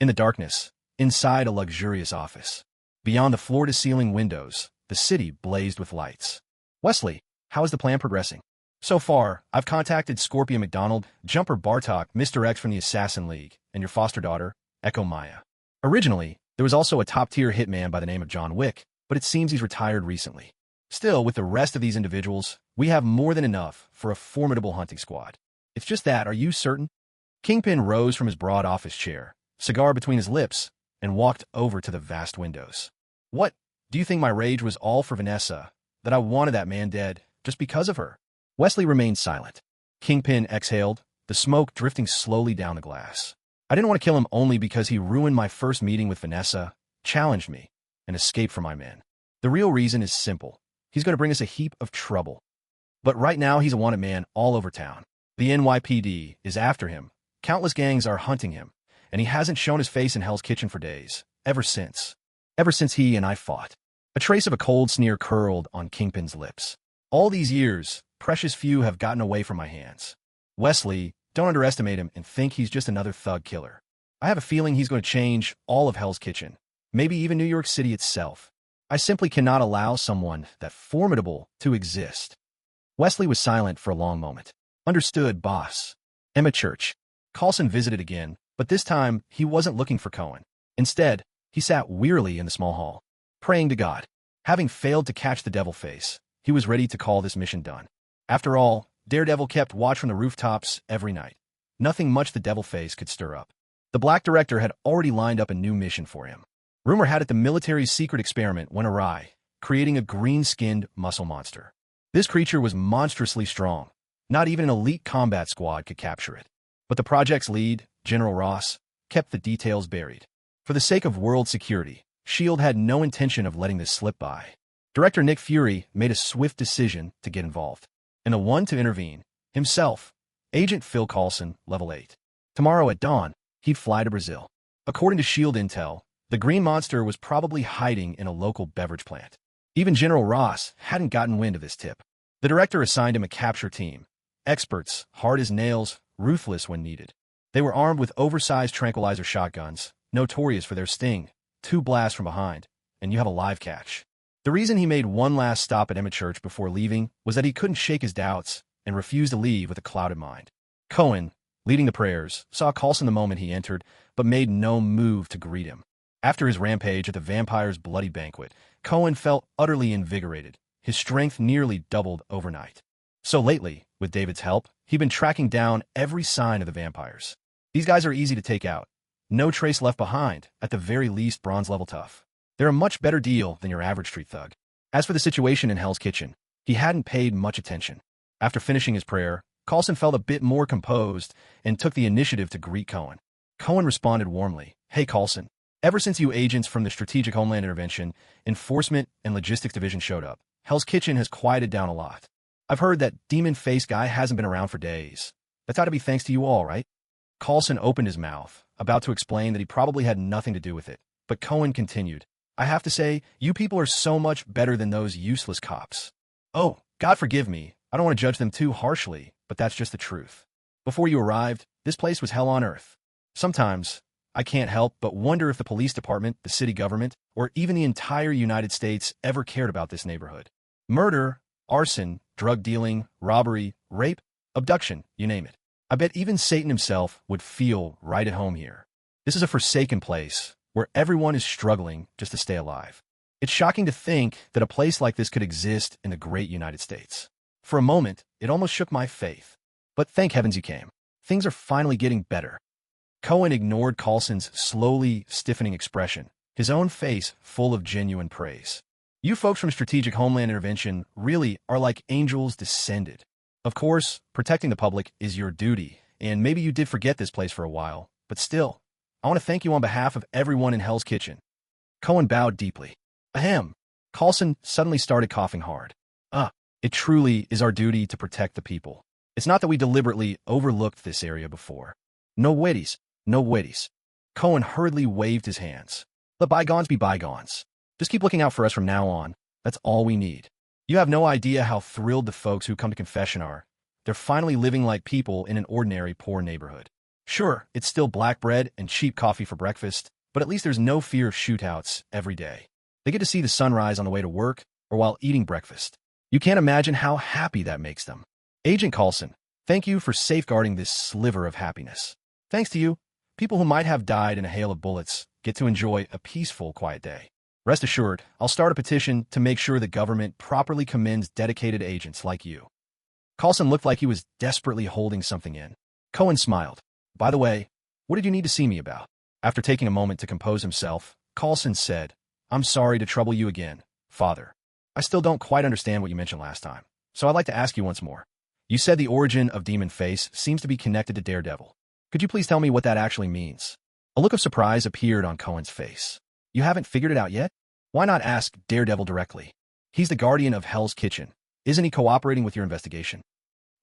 In the darkness, inside a luxurious office, beyond the floor-to-ceiling windows, the city blazed with lights. Wesley, how is the plan progressing? So far, I've contacted Scorpio McDonald, Jumper Bartok, Mr. X from the Assassin League, and your foster daughter, Echo Maya. Originally, there was also a top-tier hitman by the name of John Wick, but it seems he's retired recently. Still, with the rest of these individuals, we have more than enough for a formidable hunting squad. It's just that, are you certain? Kingpin rose from his broad office chair, cigar between his lips, and walked over to the vast windows. What? Do you think my rage was all for Vanessa, that I wanted that man dead, just because of her? Wesley remained silent. Kingpin exhaled, the smoke drifting slowly down the glass. I didn't want to kill him only because he ruined my first meeting with Vanessa, challenged me, and escaped from my men. The real reason is simple. He's going to bring us a heap of trouble. But right now he's a wanted man all over town. The NYPD is after him. Countless gangs are hunting him, and he hasn't shown his face in Hell's Kitchen for days, ever since he and I fought. A trace of a cold sneer curled on Kingpin's lips. All these years, precious few have gotten away from my hands. Wesley, don't underestimate him and think he's just another thug killer. I have a feeling he's going to change all of Hell's Kitchen, maybe even New York City itself. I simply cannot allow someone that formidable to exist. Wesley was silent for a long moment. Understood, boss. Emma Church. Coulson visited again, but this time he wasn't looking for Cohen. Instead, he sat wearily in the small hall, praying to God. Having failed to catch the devil face, he was ready to call this mission done. After all, Daredevil kept watch from the rooftops every night. Nothing much the devil face could stir up. The Black Director had already lined up a new mission for him. Rumor had it the military's secret experiment went awry, creating a green-skinned muscle monster. This creature was monstrously strong. Not even an elite combat squad could capture it. But the project's lead, General Ross, kept the details buried. For the sake of world security, S.H.I.E.L.D. had no intention of letting this slip by. Director Nick Fury made a swift decision to get involved. And the one to intervene, himself, Agent Phil Coulson, Level 8. Tomorrow at dawn, he'd fly to Brazil. According to S.H.I.E.L.D. intel, the green monster was probably hiding in a local beverage plant. Even General Ross hadn't gotten wind of this tip. The director assigned him a capture team. Experts, hard as nails, ruthless when needed. They were armed with oversized tranquilizer shotguns, notorious for their sting, 2 blasts from behind, and you have a live catch. The reason he made one last stop at Emma Church before leaving was that he couldn't shake his doubts and refused to leave with a clouded mind. Cohen, leading the prayers, saw Coulson the moment he entered, but made no move to greet him. After his rampage at the vampire's bloody banquet, Cohen felt utterly invigorated. His strength nearly doubled overnight. So lately, with David's help, he'd been tracking down every sign of the vampires. These guys are easy to take out. No trace left behind, at the very least bronze level tough. They're a much better deal than your average street thug. As for the situation in Hell's Kitchen, he hadn't paid much attention. After finishing his prayer, Coulson felt a bit more composed and took the initiative to greet Cohen. Cohen responded warmly. Hey Coulson, ever since you agents from the Strategic Homeland Intervention, Enforcement, and Logistics Division showed up, Hell's Kitchen has quieted down a lot. I've heard that demon face guy hasn't been around for days. That's ought to be thanks to you all, right? Coulson opened his mouth, about to explain that he probably had nothing to do with it, but Cohen continued. I have to say, you people are so much better than those useless cops. Oh, God forgive me, I don't want to judge them too harshly, but that's just the truth. Before you arrived, this place was hell on earth. Sometimes, I can't help but wonder if the police department, the city government, or even the entire United States ever cared about this neighborhood. Murder, arson, drug dealing, robbery, rape, abduction, you name it. I bet even Satan himself would feel right at home here. This is a forsaken place where everyone is struggling just to stay alive. It's shocking to think that a place like this could exist in the great United States. For a moment, it almost shook my faith. But thank heavens you came. Things are finally getting better. Cohen ignored Coulson's slowly stiffening expression, his own face full of genuine praise. You folks from Strategic Homeland Intervention really are like angels descended. Of course, protecting the public is your duty, and maybe you did forget this place for a while, but still, I want to thank you on behalf of everyone in Hell's Kitchen. Cohen bowed deeply. Ahem. Coulson suddenly started coughing hard. It truly is our duty to protect the people. It's not that we deliberately overlooked this area before. No wetties, no wetties. Cohen hurriedly waved his hands. Let bygones be bygones. Just keep looking out for us from now on. That's all we need. You have no idea how thrilled the folks who come to confession are. They're finally living like people in an ordinary poor neighborhood. Sure, it's still black bread and cheap coffee for breakfast, but at least there's no fear of shootouts every day. They get to see the sunrise on the way to work or while eating breakfast. You can't imagine how happy that makes them. Agent Coulson, thank you for safeguarding this sliver of happiness. Thanks to you, people who might have died in a hail of bullets get to enjoy a peaceful, quiet day. Rest assured, I'll start a petition to make sure the government properly commends dedicated agents like you. Coulson looked like he was desperately holding something in. Cohen smiled. By the way, what did you need to see me about? After taking a moment to compose himself, Coulson said, I'm sorry to trouble you again, Father. I still don't quite understand what you mentioned last time, so I'd like to ask you once more. You said the origin of Demon Face seems to be connected to Daredevil. Could you please tell me what that actually means? A look of surprise appeared on Cohen's face. You haven't figured it out yet? Why not ask Daredevil directly? He's the guardian of Hell's Kitchen. Isn't he cooperating with your investigation?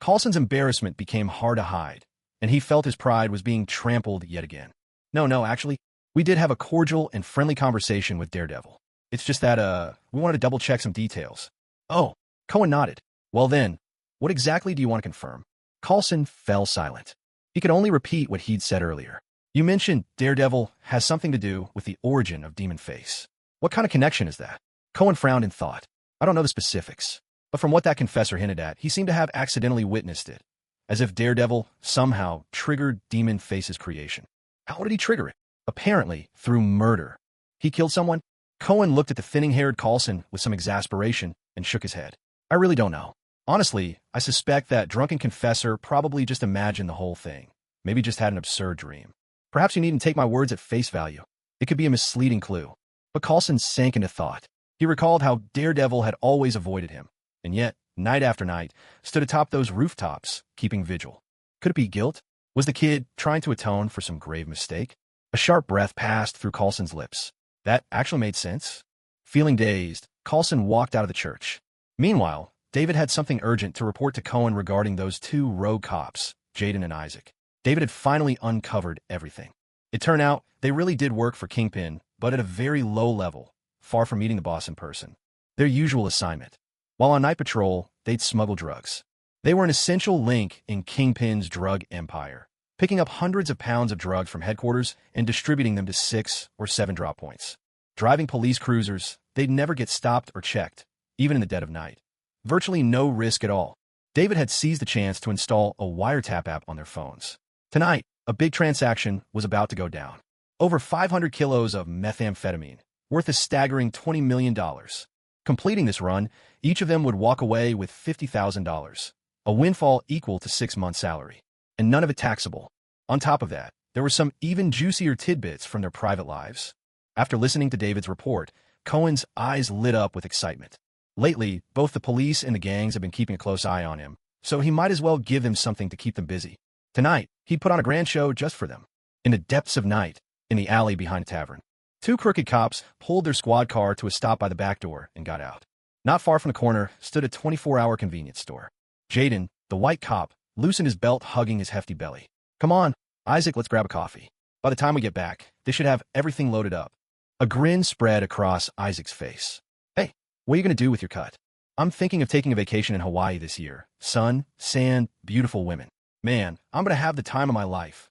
Coulson's embarrassment became hard to hide, and he felt his pride was being trampled yet again. No, actually, we did have a cordial and friendly conversation with Daredevil. It's just that, we wanted to double-check some details. Oh, Cohen nodded. Well then, what exactly do you want to confirm? Coulson fell silent. He could only repeat what he'd said earlier. You mentioned Daredevil has something to do with the origin of Demon Face. What kind of connection is that? Cohen frowned in thought. I don't know the specifics, but from what that confessor hinted at, he seemed to have accidentally witnessed it, as if Daredevil somehow triggered Demon Face's creation. How did he trigger it? Apparently, through murder. He killed someone? Cohen looked at the thinning-haired Coulson with some exasperation and shook his head. I really don't know. Honestly, I suspect that drunken confessor probably just imagined the whole thing. Maybe just had an absurd dream. Perhaps you needn't take my words at face value. It could be a misleading clue. But Coulson sank into thought. He recalled how Daredevil had always avoided him, and yet, night after night, stood atop those rooftops, keeping vigil. Could it be guilt? Was the kid trying to atone for some grave mistake? A sharp breath passed through Coulson's lips. That actually made sense. Feeling dazed, Coulson walked out of the church. Meanwhile, David had something urgent to report to Cohen regarding those two rogue cops, Jaden and Isaac. David had finally uncovered everything. It turned out they really did work for Kingpin, but at a very low level, far from meeting the boss in person. Their usual assignment. While on night patrol, they'd smuggle drugs. They were an essential link in Kingpin's drug empire, picking up hundreds of pounds of drugs from headquarters and distributing them to 6 or 7 drop points. Driving police cruisers, they'd never get stopped or checked, even in the dead of night. Virtually no risk at all. David had seized the chance to install a wiretap app on their phones. Tonight, a big transaction was about to go down. Over 500 kilos of methamphetamine, worth a staggering $20 million. Completing this run, each of them would walk away with $50,000, a windfall equal to 6 months' salary. And none of it taxable. On top of that, there were some even juicier tidbits from their private lives. After listening to David's report, Cohen's eyes lit up with excitement. Lately, both the police and the gangs have been keeping a close eye on him, so he might as well give them something to keep them busy. Tonight, he'd put on a grand show just for them. In the depths of night, in the alley behind a tavern, 2 crooked cops pulled their squad car to a stop by the back door and got out. Not far from the corner stood a 24-hour convenience store. Jaden, the white cop, loosened his belt, hugging his hefty belly. Come on, Isaac, let's grab a coffee. By the time we get back, they should have everything loaded up. A grin spread across Isaac's face. Hey, what are you going to do with your cut? I'm thinking of taking a vacation in Hawaii this year. Sun, sand, beautiful women. Man, I'm going to have the time of my life.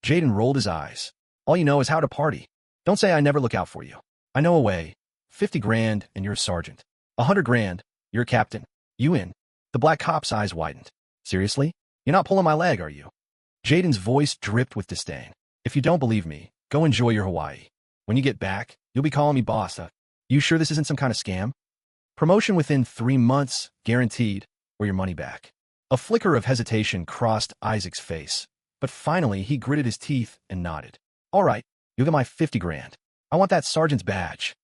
Jaden rolled his eyes. All you know is how to party. Don't say I never look out for you. I know a way. 50 grand and you're a sergeant. 100 grand, you're a captain. You in. The black cop's eyes widened. Seriously? You're not pulling my leg, are you? Jaden's voice dripped with disdain. If you don't believe me, go enjoy your Hawaii. When you get back, you'll be calling me boss. You sure this isn't some kind of scam? Promotion within 3 months, guaranteed, or your money back. A flicker of hesitation crossed Isaac's face, but finally he gritted his teeth and nodded. All right, you'll get my 50 grand. I want that sergeant's badge.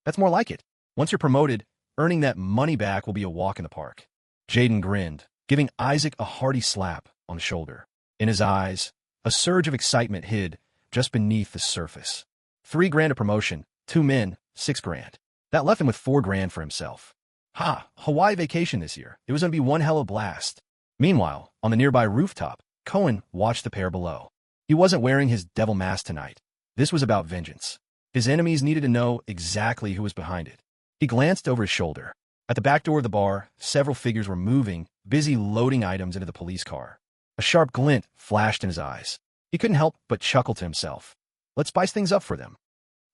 That's more like it. Once you're promoted, earning that money back will be a walk in the park. Jaden grinned, giving Isaac a hearty slap on the shoulder. In his eyes, a surge of excitement hid just beneath the surface. 3 grand a promotion, 2 men, 6 grand. That left him with 4 grand for himself. Ha! Hawaii vacation this year. It was going to be one hell of a blast. Meanwhile, on the nearby rooftop, Cohen watched the pair below. He wasn't wearing his devil mask tonight. This was about vengeance. His enemies needed to know exactly who was behind it. He glanced over his shoulder. At the back door of the bar, several figures were moving, busy loading items into the police car. A sharp glint flashed in his eyes. He couldn't help but chuckle to himself. Let's spice things up for them.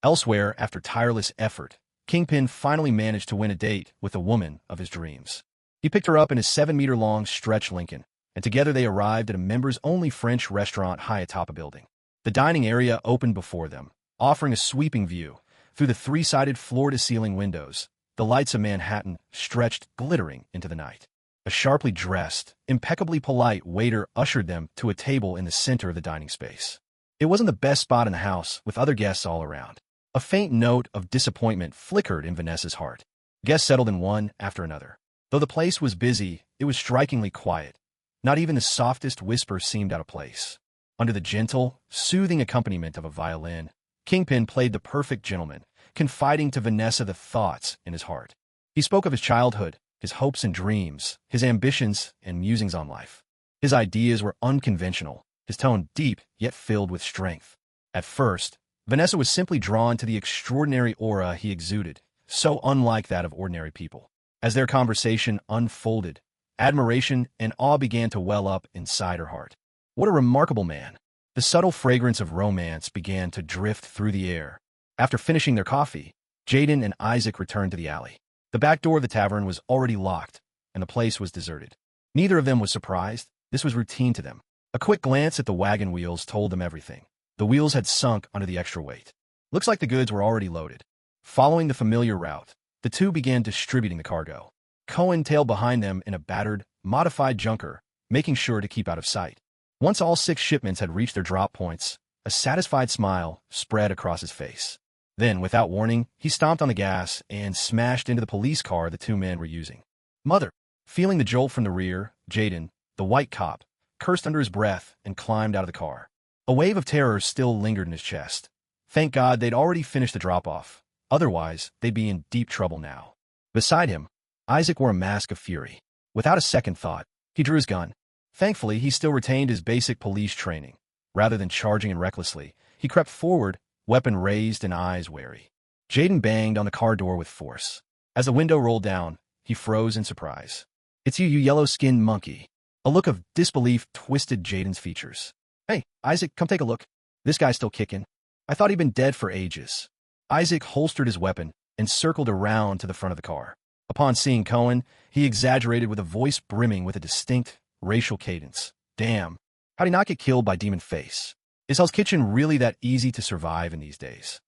Elsewhere, after tireless effort, Kingpin finally managed to win a date with the woman of his dreams. He picked her up in his 7-meter-long stretch Lincoln, and together they arrived at a members-only French restaurant high atop a building. The dining area opened before them, offering a sweeping view. Through the 3-sided floor-to-ceiling windows, the lights of Manhattan stretched glittering into the night. A sharply dressed, impeccably polite waiter ushered them to a table in the center of the dining space. It wasn't the best spot in the house, with other guests all around. A faint note of disappointment flickered in Vanessa's heart. Guests settled in one after another. Though the place was busy, it was strikingly quiet. Not even the softest whisper seemed out of place. Under the gentle, soothing accompaniment of a violin, Kingpin played the perfect gentleman, confiding to Vanessa the thoughts in his heart. He spoke of his childhood, his hopes and dreams, his ambitions and musings on life. His ideas were unconventional, his tone deep yet filled with strength. At first, Vanessa was simply drawn to the extraordinary aura he exuded, so unlike that of ordinary people. As their conversation unfolded, admiration and awe began to well up inside her heart. What a remarkable man! The subtle fragrance of romance began to drift through the air. After finishing their coffee, Jaden and Isaac returned to the alley. The back door of the tavern was already locked, and the place was deserted. Neither of them was surprised. This was routine to them. A quick glance at the wagon wheels told them everything. The wheels had sunk under the extra weight. Looks like the goods were already loaded. Following the familiar route, the two began distributing the cargo. Cohen tailed behind them in a battered, modified junker, making sure to keep out of sight. Once all 6 shipments had reached their drop points, a satisfied smile spread across his face. Then, without warning, he stomped on the gas and smashed into the police car the 2 men were using. Mother! Feeling the jolt from the rear, Jaden, the white cop, cursed under his breath and climbed out of the car. A wave of terror still lingered in his chest. Thank God they'd already finished the drop-off. Otherwise, they'd be in deep trouble now. Beside him, Isaac wore a mask of fury. Without a second thought, he drew his gun. Thankfully, he still retained his basic police training. Rather than charging in recklessly, he crept forward, weapon raised and eyes wary. Jaden banged on the car door with force. As the window rolled down, he froze in surprise. It's you yellow-skinned monkey. A look of disbelief twisted Jaden's features. Hey, Isaac, come take a look. This guy's still kicking. I thought he'd been dead for ages. Isaac holstered his weapon and circled around to the front of the car. Upon seeing Cohen, he exaggerated with a voice brimming with a distinct, racial cadence. Damn, how'd he not get killed by Demon Face? Is Hell's Kitchen really that easy to survive in these days?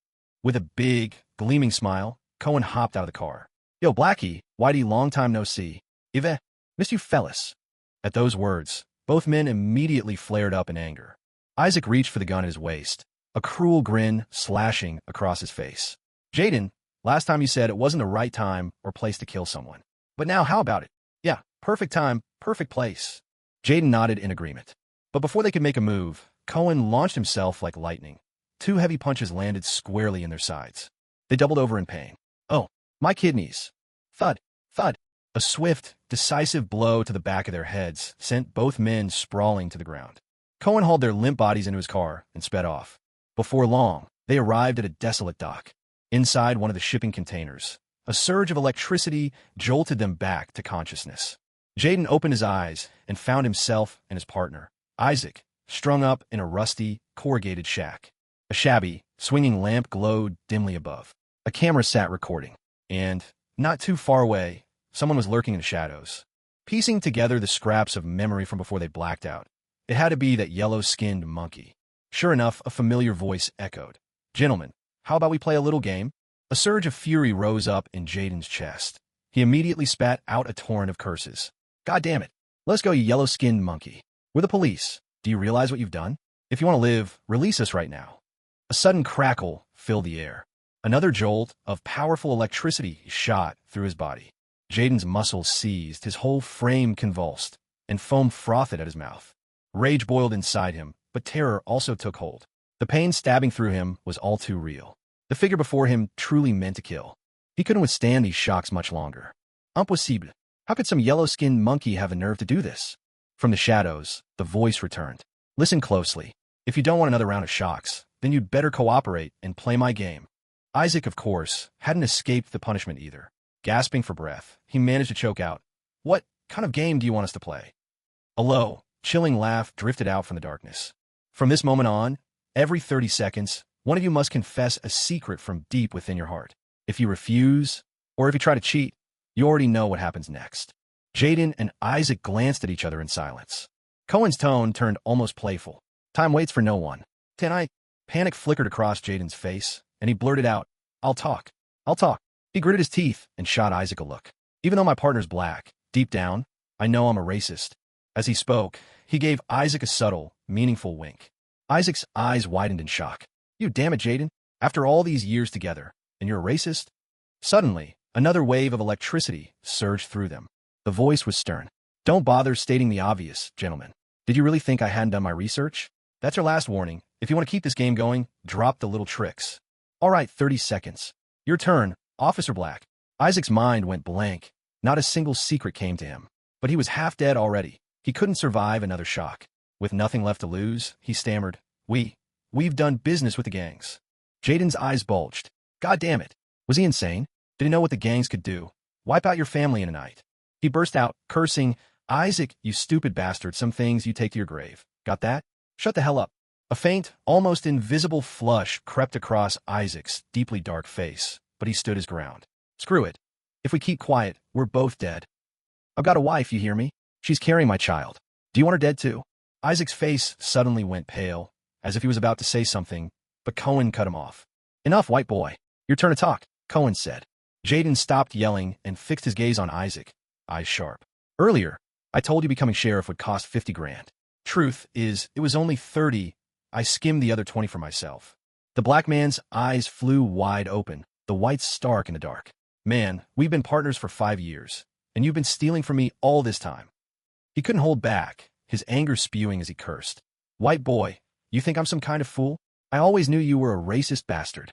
With a big, gleaming smile, Cohen hopped out of the car. Yo, Blackie, Whitey, long time no see. Ive, missed you fellas. At those words, both men immediately flared up in anger. Isaac reached for the gun at his waist, a cruel grin slashing across his face. Jaden, last time you said it wasn't the right time or place to kill someone. But now how about it? Yeah, perfect time, perfect place. Jaden nodded in agreement. But before they could make a move, Cohen launched himself like lightning. 2 heavy punches landed squarely in their sides. They doubled over in pain. Oh, my kidneys. Thud, thud. A swift, decisive blow to the back of their heads sent both men sprawling to the ground. Cohen hauled their limp bodies into his car and sped off. Before long, they arrived at a desolate dock. Inside one of the shipping containers, a surge of electricity jolted them back to consciousness. Jaden opened his eyes and found himself and his partner, Isaac, strung up in a rusty, corrugated shack. A shabby, swinging lamp glowed dimly above. A camera sat recording. And, not too far away, someone was lurking in the shadows, piecing together the scraps of memory from before they blacked out. It had to be that yellow-skinned monkey. Sure enough, a familiar voice echoed. "Gentlemen, how about we play a little game?" A surge of fury rose up in Jaden's chest. He immediately spat out a torrent of curses. "God damn it. Let's go, you yellow-skinned monkey. We're the police. Do you realize what you've done? If you want to live, release us right now." A sudden crackle filled the air. Another jolt of powerful electricity shot through his body. Jaden's muscles seized, his whole frame convulsed, and foam frothed at his mouth. Rage boiled inside him, but terror also took hold. The pain stabbing through him was all too real. The figure before him truly meant to kill. He couldn't withstand these shocks much longer. Impossible. How could some yellow-skinned monkey have a nerve to do this? From the shadows, the voice returned. "Listen closely. If you don't want another round of shocks, then you'd better cooperate and play my game." Isaac, of course, hadn't escaped the punishment either. Gasping for breath, he managed to choke out, "What kind of game do you want us to play?" A low, chilling laugh drifted out from the darkness. "From this moment on, every 30 seconds, one of you must confess a secret from deep within your heart. If you refuse, or if you try to cheat, you already know what happens next." Jaden and Isaac glanced at each other in silence. Cohen's tone turned almost playful. "Time waits for no one. Panic flickered across Jaden's face, and he blurted out, I'll talk. He gritted his teeth and shot Isaac a look. "Even though my partner's black, deep down, I know I'm a racist." As he spoke, he gave Isaac a subtle, meaningful wink. Isaac's eyes widened in shock. "You damn it, Jaden. After all these years together, and you're a racist?" Suddenly, another wave of electricity surged through them. The voice was stern. "Don't bother stating the obvious, gentlemen. Did you really think I hadn't done my research? That's your last warning. If you want to keep this game going, drop the little tricks." "All right, 30 seconds. Your turn, Officer Black." Isaac's mind went blank. Not a single secret came to him. But he was half dead already. He couldn't survive another shock. With nothing left to lose, he stammered, We've done business with the gangs." Jaden's eyes bulged. God damn it. Was he insane? Did he know what the gangs could do? Wipe out your family in a night. He burst out, cursing, "Isaac, you stupid bastard, some things you take to your grave. Got that? Shut the hell up." A faint, almost invisible flush crept across Isaac's deeply dark face, but he stood his ground. "Screw it. If we keep quiet, we're both dead. I've got a wife, you hear me? She's carrying my child. Do you want her dead too?" Isaac's face suddenly went pale, as if he was about to say something, but Cohen cut him off. "Enough, white boy. Your turn to talk," Cohen said. Jaden stopped yelling and fixed his gaze on Isaac, eyes sharp. "Earlier, I told you becoming sheriff would cost 50 grand. Truth is, it was only 30. I skimmed the other 20 for myself." The black man's eyes flew wide open, the whites stark in the dark. "Man, we've been partners for 5 years, and you've been stealing from me all this time." He couldn't hold back, his anger spewing as he cursed. "White boy, you think I'm some kind of fool? I always knew you were a racist bastard."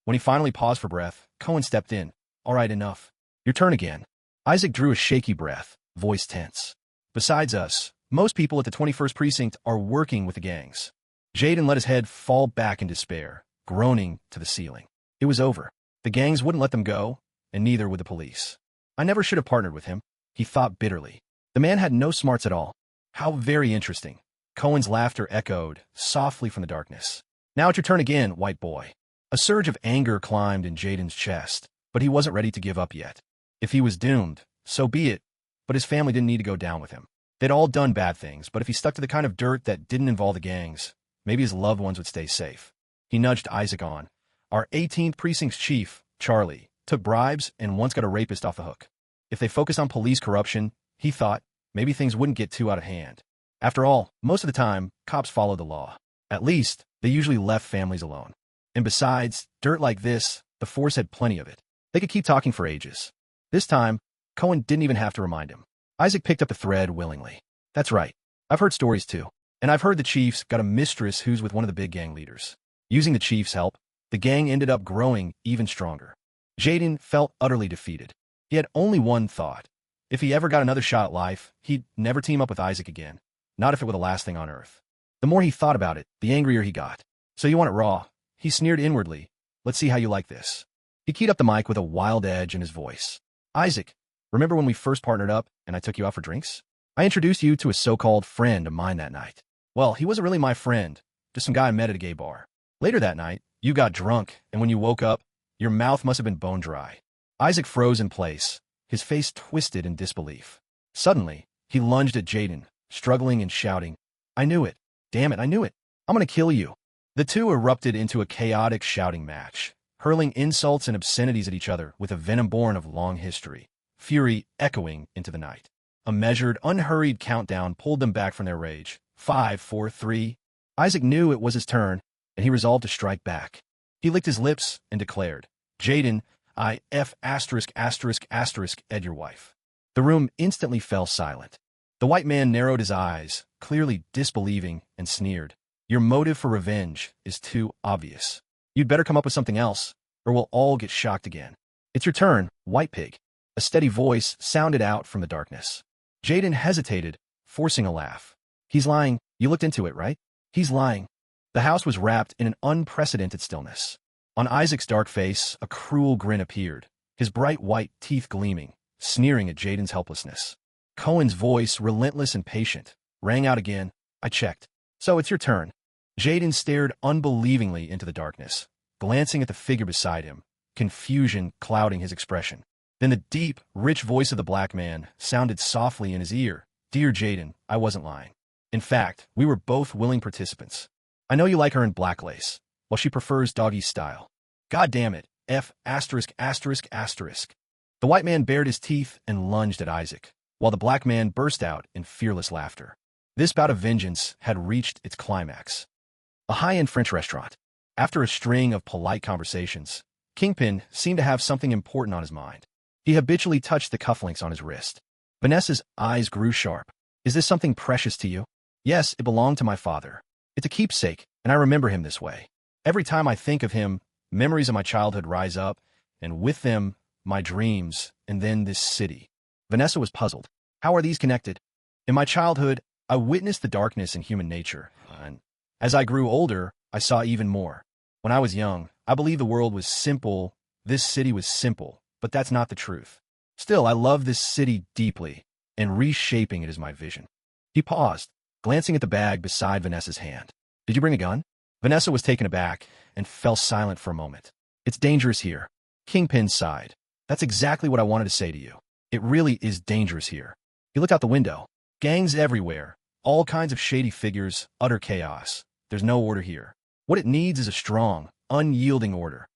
When he finally paused for breath, Cohen stepped in. "All right, enough. Your turn again." Isaac drew a shaky breath, voice tense. "Besides us, most people at the 21st Precinct are working with the gangs." Jaden let his head fall back in despair, groaning to the ceiling. It was over. The gangs wouldn't let them go, and neither would the police. "I never should have partnered with him," he thought bitterly. The man had no smarts at all. How very interesting. Cohen's laughter echoed softly from the darkness. "Now it's your turn again, white boy." A surge of anger climbed in Jaden's chest, but he wasn't ready to give up yet. If he was doomed, so be it, but his family didn't need to go down with him. They'd all done bad things, but if he stuck to the kind of dirt that didn't involve the gangs, maybe his loved ones would stay safe. He nudged Isaac on. "Our 18th Precinct's chief, Charlie, took bribes and once got a rapist off the hook. If they focused on police corruption, he thought, maybe things wouldn't get too out of hand. After all, most of the time, cops follow the law. At least, they usually left families alone. And besides, dirt like this, the force had plenty of it. They could keep talking for ages." This time, Cohen didn't even have to remind him. Isaac picked up the thread willingly. "That's right. I've heard stories too. And I've heard the chief's got a mistress who's with one of the big gang leaders. Using the chief's help, the gang ended up growing even stronger." Jaden felt utterly defeated. He had only one thought. If he ever got another shot at life, he'd never team up with Isaac again. Not if it were the last thing on earth. The more he thought about it, the angrier he got. "So you want it raw?" He sneered inwardly. "Let's see how you like this." He keyed up the mic with a wild edge in his voice. "Isaac, remember when we first partnered up and I took you out for drinks? I introduced you to a so-called friend of mine that night. Well, he wasn't really my friend, just some guy I met at a gay bar. Later that night, you got drunk, and when you woke up, your mouth must have been bone dry. Isaac froze in place, his face twisted in disbelief. Suddenly, he lunged at Jaden, struggling and shouting, "I knew it! Damn it, I knew it! I'm gonna kill you!" The two erupted into a chaotic shouting match, hurling insults and obscenities at each other with a venom born of long history, fury echoing into the night. A measured, unhurried countdown pulled them back from their rage. 5, 4, 3. Isaac knew it was his turn, and he resolved to strike back. He licked his lips and declared, "Jaden, I F asterisk asterisk asterisk ed your wife." The room instantly fell silent. The white man narrowed his eyes, clearly disbelieving, and sneered, "Your motive for revenge is too obvious. You'd better come up with something else, or we'll all get shocked again." "It's your turn, white pig." A steady voice sounded out from the darkness. Jaden hesitated, forcing a laugh. "He's lying. You looked into it, right? He's lying." The house was wrapped in an unprecedented stillness. On Isaac's dark face, a cruel grin appeared, his bright white teeth gleaming, sneering at Jaden's helplessness. Cohen's voice, relentless and patient, rang out again, "I checked. So it's your turn." Jaden stared unbelievingly into the darkness, glancing at the figure beside him, confusion clouding his expression. Then the deep, rich voice of the black man sounded softly in his ear, "Dear Jaden, I wasn't lying. In fact, we were both willing participants. I know you like her in black lace, while she prefers doggy style. God damn it, F asterisk asterisk asterisk." The white man bared his teeth and lunged at Isaac, while the black man burst out in fearless laughter. This bout of vengeance had reached its climax. A high-end French restaurant. After a string of polite conversations, Kingpin seemed to have something important on his mind. He habitually touched the cufflinks on his wrist. Vanessa's eyes grew sharp. "Is this something precious to you?" "Yes, it belonged to my father. It's a keepsake, and I remember him this way. Every time I think of him, memories of my childhood rise up, and with them, my dreams, and then this city." Vanessa was puzzled. "How are these connected?" "In my childhood, I witnessed the darkness in human nature, and as I grew older, I saw even more. When I was young, I believed the world was simple, this city was simple, but that's not the truth. Still, I love this city deeply, and reshaping it is my vision." He paused, glancing at the bag beside Vanessa's hand. "Did you bring a gun?" Vanessa was taken aback and fell silent for a moment. "It's dangerous here." Kingpin sighed. "That's exactly what I wanted to say to you. It really is dangerous here." He looked out the window. Gangs everywhere, all kinds of shady figures, utter chaos. There's no order here. What it needs is a strong, unyielding order.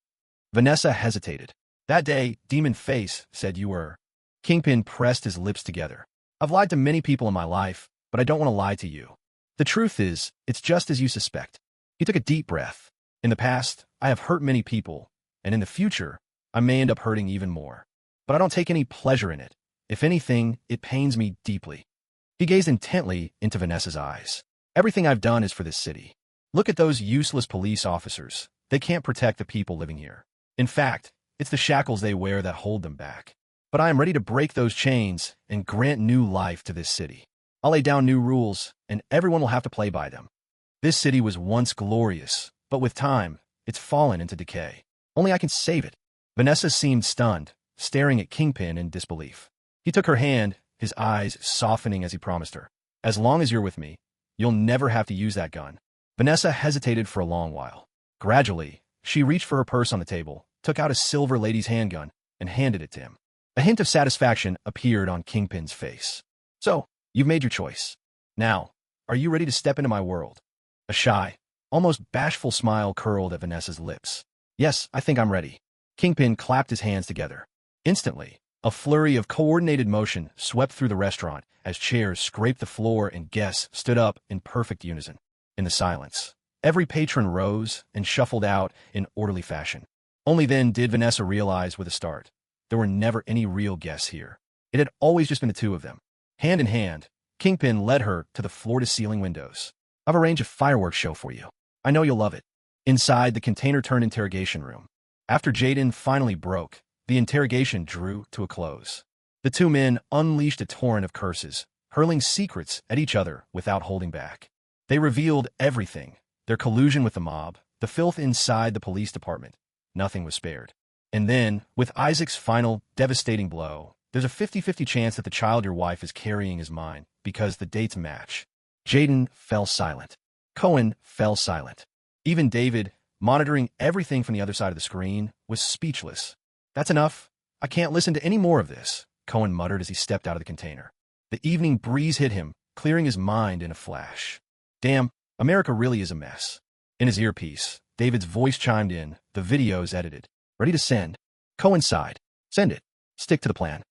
Vanessa hesitated. "That day, Demon Face said you were." Kingpin pressed his lips together. "I've lied to many people in my life, but I don't want to lie to you. The truth is, it's just as you suspect." He took a deep breath. "In the past, I have hurt many people, and in the future, I may end up hurting even more. But I don't take any pleasure in it. If anything, it pains me deeply." He gazed intently into Vanessa's eyes. "Everything I've done is for this city. Look at those useless police officers. They can't protect the people living here. In fact, it's the shackles they wear that hold them back. But I am ready to break those chains and grant new life to this city. I'll lay down new rules, and everyone will have to play by them. This city was once glorious, but with time, it's fallen into decay. Only I can save it." Vanessa seemed stunned, staring at Kingpin in disbelief. He took her hand, his eyes softening as he promised her, "As long as you're with me, you'll never have to use that gun." Vanessa hesitated for a long while. Gradually, she reached for her purse on the table, took out a silver lady's handgun, and handed it to him. A hint of satisfaction appeared on Kingpin's face. "So, you've made your choice. Now, are you ready to step into my world?" A shy, almost bashful smile curled at Vanessa's lips. "Yes, I think I'm ready." Kingpin clapped his hands together. Instantly, a flurry of coordinated motion swept through the restaurant as chairs scraped the floor and guests stood up in perfect unison. In the silence, every patron rose and shuffled out in orderly fashion. Only then did Vanessa realize with a start, there were never any real guests here. It had always just been the two of them. Hand in hand, Kingpin led her to the floor-to-ceiling windows. "I've arranged a fireworks show for you. I know you'll love it." Inside the container-turned interrogation room, after Jaden finally broke, the interrogation drew to a close. The two men unleashed a torrent of curses, hurling secrets at each other without holding back. They revealed everything, their collusion with the mob, the filth inside the police department. Nothing was spared. And then, with Isaac's final devastating blow, there's a 50-50 chance that the child your wife is carrying is mine, because the dates match. Jaden fell silent. Cohen fell silent. Even David, monitoring everything from the other side of the screen, was speechless. "That's enough. I can't listen to any more of this," Cohen muttered as he stepped out of the container. The evening breeze hit him, clearing his mind in a flash. Damn, America really is a mess. In his earpiece, David's voice chimed in, the video's edited. "Ready to send?" Cohen sighed. "Send it. Stick to the plan."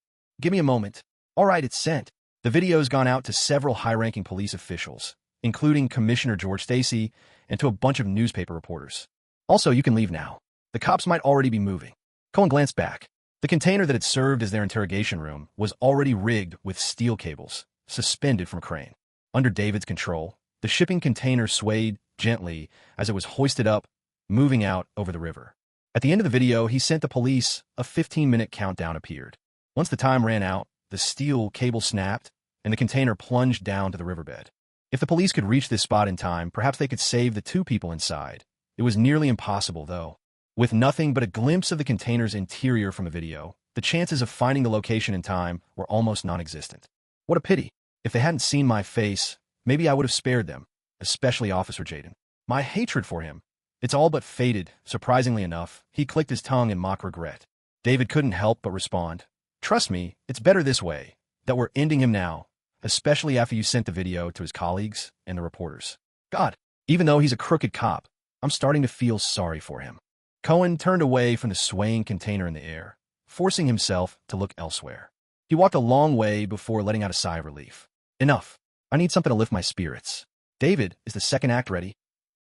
"Give me a moment." "All right, it's sent." The video's gone out to several high-ranking police officials, including Commissioner George Stacy, and to a bunch of newspaper reporters. "Also, you can leave now. The cops might already be moving." Cohen glanced back. The container that had served as their interrogation room was already rigged with steel cables, suspended from a crane. Under David's control, the shipping container swayed gently as it was hoisted up, moving out over the river. At the end of the video, he sent the police. A 15-minute countdown appeared. Once the time ran out, the steel cable snapped, and the container plunged down to the riverbed. If the police could reach this spot in time, perhaps they could save the 2 people inside. It was nearly impossible, though. With nothing but a glimpse of the container's interior from a video, the chances of finding the location in time were almost non-existent. What a pity. If they hadn't seen my face, maybe I would have spared them, especially Officer Jaden. My hatred for him. It's all but faded. Surprisingly enough, he clicked his tongue in mock regret. David couldn't help but respond. "Trust me, it's better this way, that we're ending him now, especially after you sent the video to his colleagues and the reporters. God, even though he's a crooked cop, I'm starting to feel sorry for him." Cohen turned away from the swaying container in the air, forcing himself to look elsewhere. He walked a long way before letting out a sigh of relief. "Enough. I need something to lift my spirits." "David, is the second act ready?"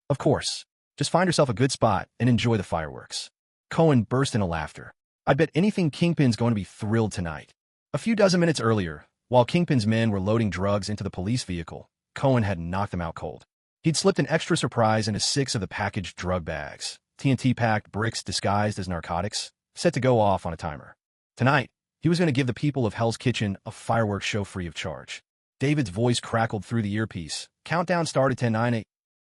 "Of course. Just find yourself a good spot and enjoy the fireworks." Cohen burst into laughter. "I bet anything Kingpin's going to be thrilled tonight." A few dozen minutes earlier, while Kingpin's men were loading drugs into the police vehicle, Cohen had knocked them out cold. He'd slipped an extra surprise into 6 of the packaged drug bags, TNT-packed bricks disguised as narcotics, set to go off on a timer. Tonight, he was going to give the people of Hell's Kitchen a fireworks show free of charge. David's voice crackled through the earpiece. Countdown started 10, 9, 8.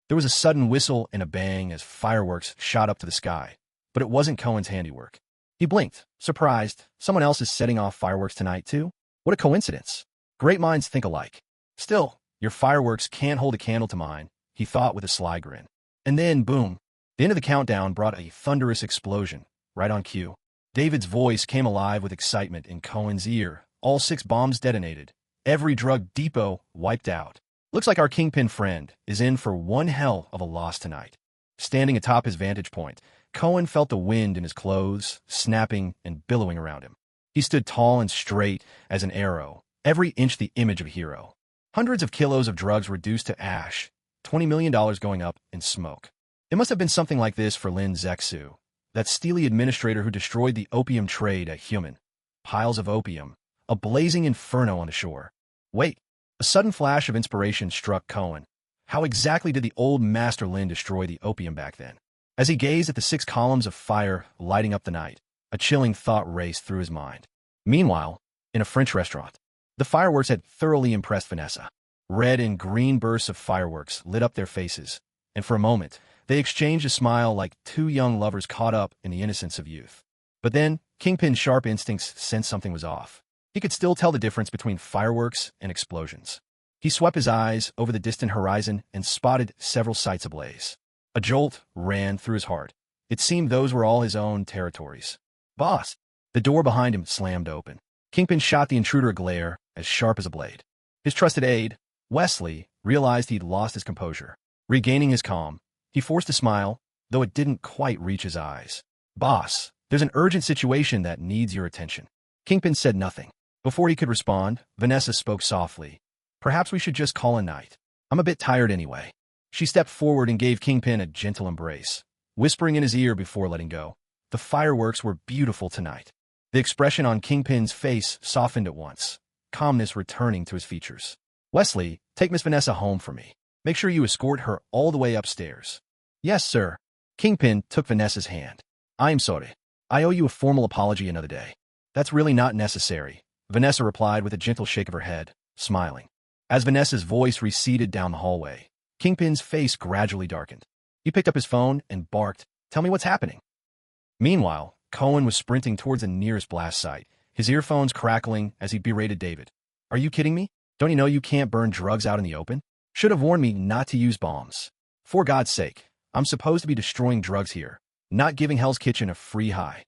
There was a sudden whistle and a bang as fireworks shot up to the sky, but it wasn't Cohen's handiwork. He blinked, surprised. Someone else is setting off fireworks tonight, too? What a coincidence. Great minds think alike. Still, your fireworks can't hold a candle to mine, he thought with a sly grin. And then, boom. The end of the countdown brought a thunderous explosion, right on cue. David's voice came alive with excitement in Cohen's ear. All 6 bombs detonated. Every drug depot wiped out. Looks like our Kingpin friend is in for one hell of a loss tonight. Standing atop his vantage point, Cohen felt the wind in his clothes, snapping and billowing around him. He stood tall and straight as an arrow, every inch the image of a hero. Hundreds of kilos of drugs reduced to ash, $20 million going up in smoke. It must have been something like this for Lin Zexu, that steely administrator who destroyed the opium trade at Human. Piles of opium, a blazing inferno on the shore. Wait, a sudden flash of inspiration struck Cohen. How exactly did the old Master Lin destroy the opium back then? As he gazed at the 6 columns of fire lighting up the night, a chilling thought raced through his mind. Meanwhile, in a French restaurant, the fireworks had thoroughly impressed Vanessa. Red and green bursts of fireworks lit up their faces, and for a moment, they exchanged a smile like 2 young lovers caught up in the innocence of youth. But then, Kingpin's sharp instincts sensed something was off. He could still tell the difference between fireworks and explosions. He swept his eyes over the distant horizon and spotted several sights ablaze. A jolt ran through his heart. It seemed those were all his own territories. "Boss!" The door behind him slammed open. Kingpin shot the intruder a glare as sharp as a blade. His trusted aide, Wesley, realized he'd lost his composure. Regaining his calm, he forced a smile, though it didn't quite reach his eyes. "Boss, there's an urgent situation that needs your attention." Kingpin said nothing. Before he could respond, Vanessa spoke softly. "Perhaps we should just call a night. I'm a bit tired anyway." She stepped forward and gave Kingpin a gentle embrace, whispering in his ear before letting go. The fireworks were beautiful tonight. The expression on Kingpin's face softened at once, calmness returning to his features. "Wesley, take Miss Vanessa home for me. Make sure you escort her all the way upstairs." "Yes, sir." Kingpin took Vanessa's hand. "I'm sorry. I owe you a formal apology another day." "That's really not necessary," Vanessa replied with a gentle shake of her head, smiling. As Vanessa's voice receded down the hallway, Kingpin's face gradually darkened. He picked up his phone and barked, "Tell me what's happening." Meanwhile, Cohen was sprinting towards the nearest blast site, his earphones crackling as he berated David. "Are you kidding me? Don't you know you can't burn drugs out in the open? Should have warned me not to use bombs. For God's sake, I'm supposed to be destroying drugs here, not giving Hell's Kitchen a free high.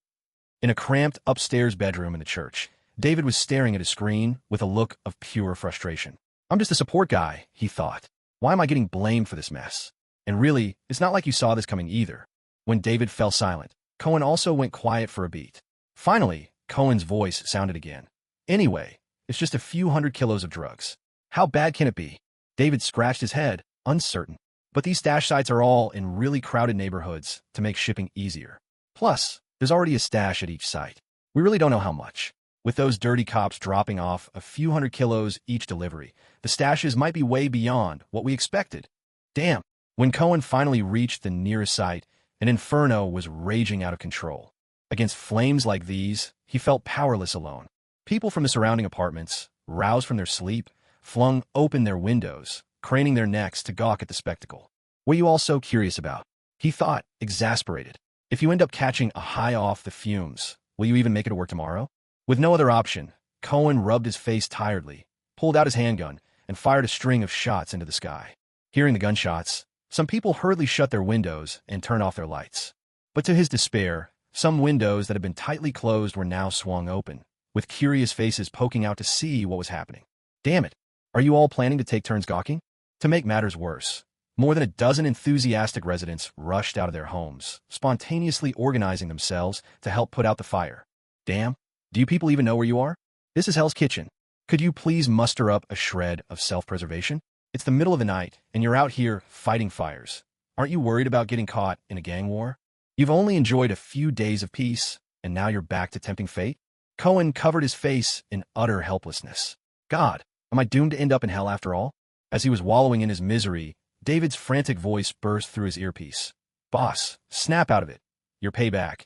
In a cramped upstairs bedroom in the church, David was staring at his screen with a look of pure frustration. I'm just a support guy, he thought. Why am I getting blamed for this mess? And really, it's not like you saw this coming either. When David fell silent, Cohen also went quiet for a beat. Finally, Cohen's voice sounded again. Anyway, it's just a few 100 kilos of drugs. How bad can it be? David scratched his head, uncertain. But these stash sites are all in really crowded neighborhoods to make shipping easier. Plus, there's already a stash at each site. We really don't know how much. With those dirty cops dropping off a few 100 kilos each delivery, the stashes might be way beyond what we expected. Damn. When Cohen finally reached the nearest site, an inferno was raging out of control. Against flames like these, he felt powerless alone. People from the surrounding apartments, roused from their sleep, flung open their windows, craning their necks to gawk at the spectacle. What are you all so curious about? He thought, exasperated. If you end up catching a high off the fumes, will you even make it to work tomorrow? With no other option, Cohen rubbed his face tiredly, pulled out his handgun, and fired a string of shots into the sky. Hearing the gunshots, some people hurriedly shut their windows and turned off their lights. But to his despair, some windows that had been tightly closed were now swung open, with curious faces poking out to see what was happening. Damn it! Are you all planning to take turns gawking? To make matters worse, more than a dozen enthusiastic residents rushed out of their homes, spontaneously organizing themselves to help put out the fire. Damn, do you people even know where you are? This is Hell's Kitchen. Could you please muster up a shred of self-preservation? It's the middle of the night, and you're out here fighting fires. Aren't you worried about getting caught in a gang war? You've only enjoyed a few days of peace, and now you're back to tempting fate? Cohen covered his face in utter helplessness. God, am I doomed to end up in hell after all? As he was wallowing in his misery, David's frantic voice burst through his earpiece. Boss, snap out of it. Your payback.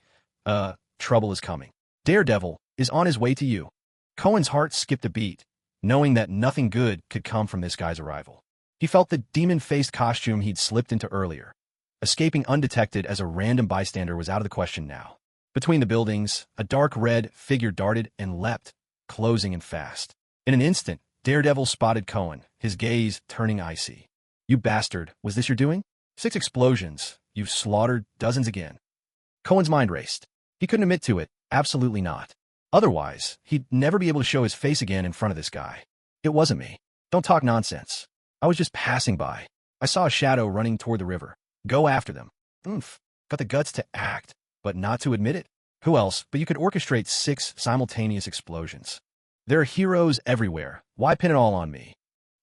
Trouble is coming. Daredevil is on his way to you. Cohen's heart skipped a beat, knowing that nothing good could come from this guy's arrival. He felt the demon-faced costume he'd slipped into earlier. Escaping undetected as a random bystander was out of the question now. Between the buildings, a dark red figure darted and leapt, closing in fast. In an instant, Daredevil spotted Cohen, his gaze turning icy. You bastard, was this your doing? 6 explosions. You've slaughtered dozens again. Cohen's mind raced. He couldn't admit to it, absolutely not. Otherwise, he'd never be able to show his face again in front of this guy. It wasn't me. Don't talk nonsense. I was just passing by. I saw a shadow running toward the river. Go after them. Oomph. Got the guts to act, but not to admit it. Who else but you could orchestrate 6 simultaneous explosions? There are heroes everywhere. Why pin it all on me?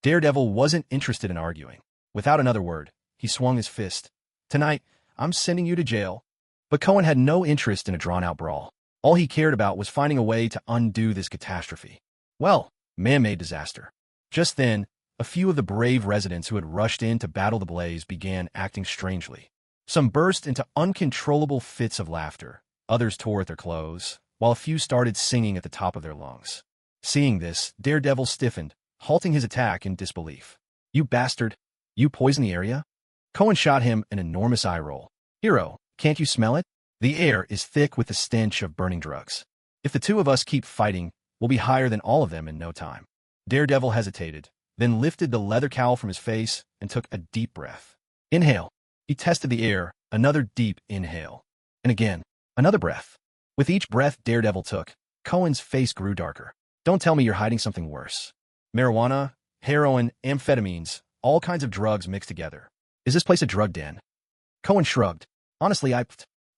Daredevil wasn't interested in arguing. Without another word, he swung his fist. Tonight, I'm sending you to jail. But Cohen had no interest in a drawn-out brawl. All he cared about was finding a way to undo this catastrophe. Well, man-made disaster. Just then, a few of the brave residents who had rushed in to battle the blaze began acting strangely. Some burst into uncontrollable fits of laughter. Others tore at their clothes, while a few started singing at the top of their lungs. Seeing this, Daredevil stiffened, halting his attack in disbelief. You bastard! You poison the area? Cohen shot him an enormous eye roll. Hero, can't you smell it? The air is thick with the stench of burning drugs. If the two of us keep fighting, we'll be higher than all of them in no time. Daredevil hesitated, then lifted the leather cowl from his face and took a deep breath. Inhale. He tested the air, another deep inhale. And again, another breath. With each breath Daredevil took, Cohen's face grew darker. Don't tell me you're hiding something worse. Marijuana, heroin, amphetamines, all kinds of drugs mixed together. Is this place a drug den? Cohen shrugged. Honestly,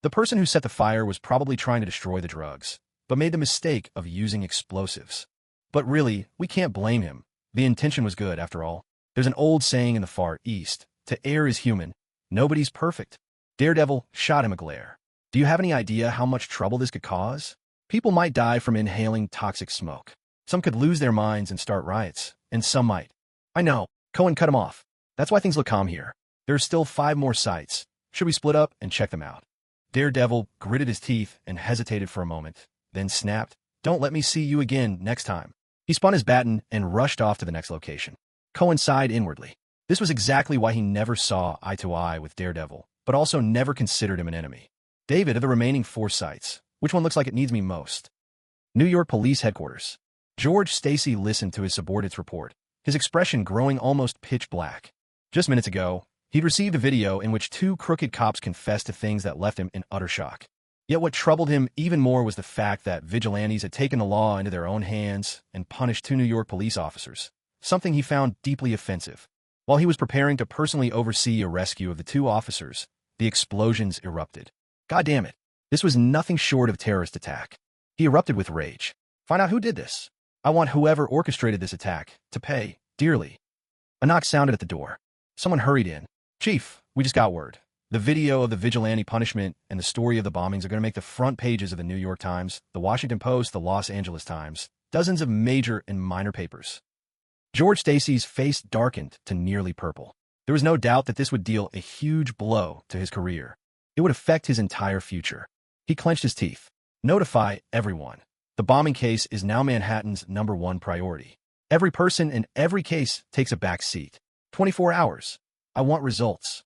the person who set the fire was probably trying to destroy the drugs, but made the mistake of using explosives. But really, we can't blame him. The intention was good, after all. There's an old saying in the Far East, to err is human. Nobody's perfect. Daredevil shot him a glare. Do you have any idea how much trouble this could cause? People might die from inhaling toxic smoke. Some could lose their minds and start riots, and some might. I know. Cohen cut him off. That's why things look calm here. There are still 5 more sites. Should we split up and check them out? Daredevil gritted his teeth and hesitated for a moment, then snapped, Don't let me see you again next time. He spun his baton and rushed off to the next location. Cohen sighed inwardly. This was exactly why he never saw eye to eye with Daredevil, but also never considered him an enemy. David, of the remaining 4 sites, which one looks like it needs me most? New York Police Headquarters. George Stacy listened to his subordinate's report, his expression growing almost pitch black. Just minutes ago, He'd received a video in which two crooked cops confessed to things that left him in utter shock. Yet what troubled him even more was the fact that vigilantes had taken the law into their own hands and punished two New York police officers, something he found deeply offensive. While he was preparing to personally oversee a rescue of the two officers, the explosions erupted. God damn it. This was nothing short of a terrorist attack. He erupted with rage. Find out who did this. I want whoever orchestrated this attack to pay dearly. A knock sounded at the door. Someone hurried in. Chief, we just got word. The video of the vigilante punishment and the story of the bombings are going to make the front pages of the New York Times, the Washington Post, the Los Angeles Times, dozens of major and minor papers. George Stacy's face darkened to nearly purple. There was no doubt that this would deal a huge blow to his career. It would affect his entire future. He clenched his teeth. Notify everyone. The bombing case is now Manhattan's #1 priority. Every person in every case takes a back seat. 24 hours. I want results.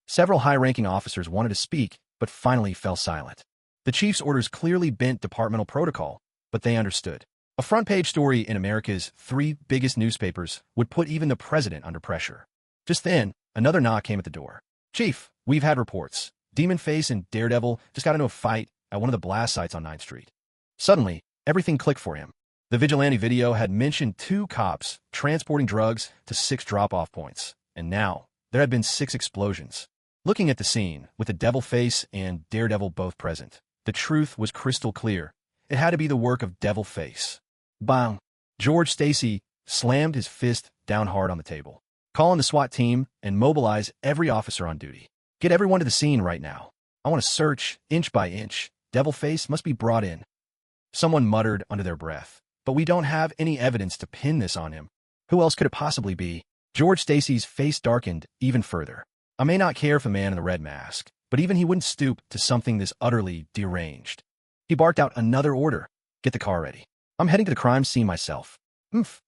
Several high-ranking officers wanted to speak, but finally fell silent. The chief's orders clearly bent departmental protocol, but they understood. A front-page story in America's 3 biggest newspapers would put even the president under pressure. Just then, another knock came at the door. Chief, we've had reports. Demon Face and Daredevil just got into a fight at one of the blast sites on 9th Street. Suddenly, everything clicked for him. The vigilante video had mentioned 2 cops transporting drugs to 6 drop-off points, and now there had been 6 explosions. Looking at the scene, with the Devil Face and Daredevil both present, the truth was crystal clear. It had to be the work of Devil Face. Bang! George Stacy slammed his fist down hard on the table. Call in the SWAT team and mobilize every officer on duty. Get everyone to the scene right now. I want to search, inch by inch. Devil Face must be brought in. Someone muttered under their breath. But we don't have any evidence to pin this on him. Who else could it possibly be? George Stacy's face darkened even further. I may not care for the man in the red mask, but even he wouldn't stoop to something this utterly deranged. He barked out another order. Get the car ready. I'm heading to the crime scene myself.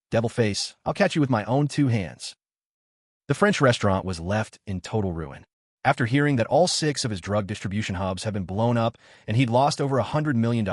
Devil Face, I'll catch you with my own 2 hands. The French restaurant was left in total ruin. After hearing that all 6 of his drug distribution hubs had been blown up and he'd lost over $100 million,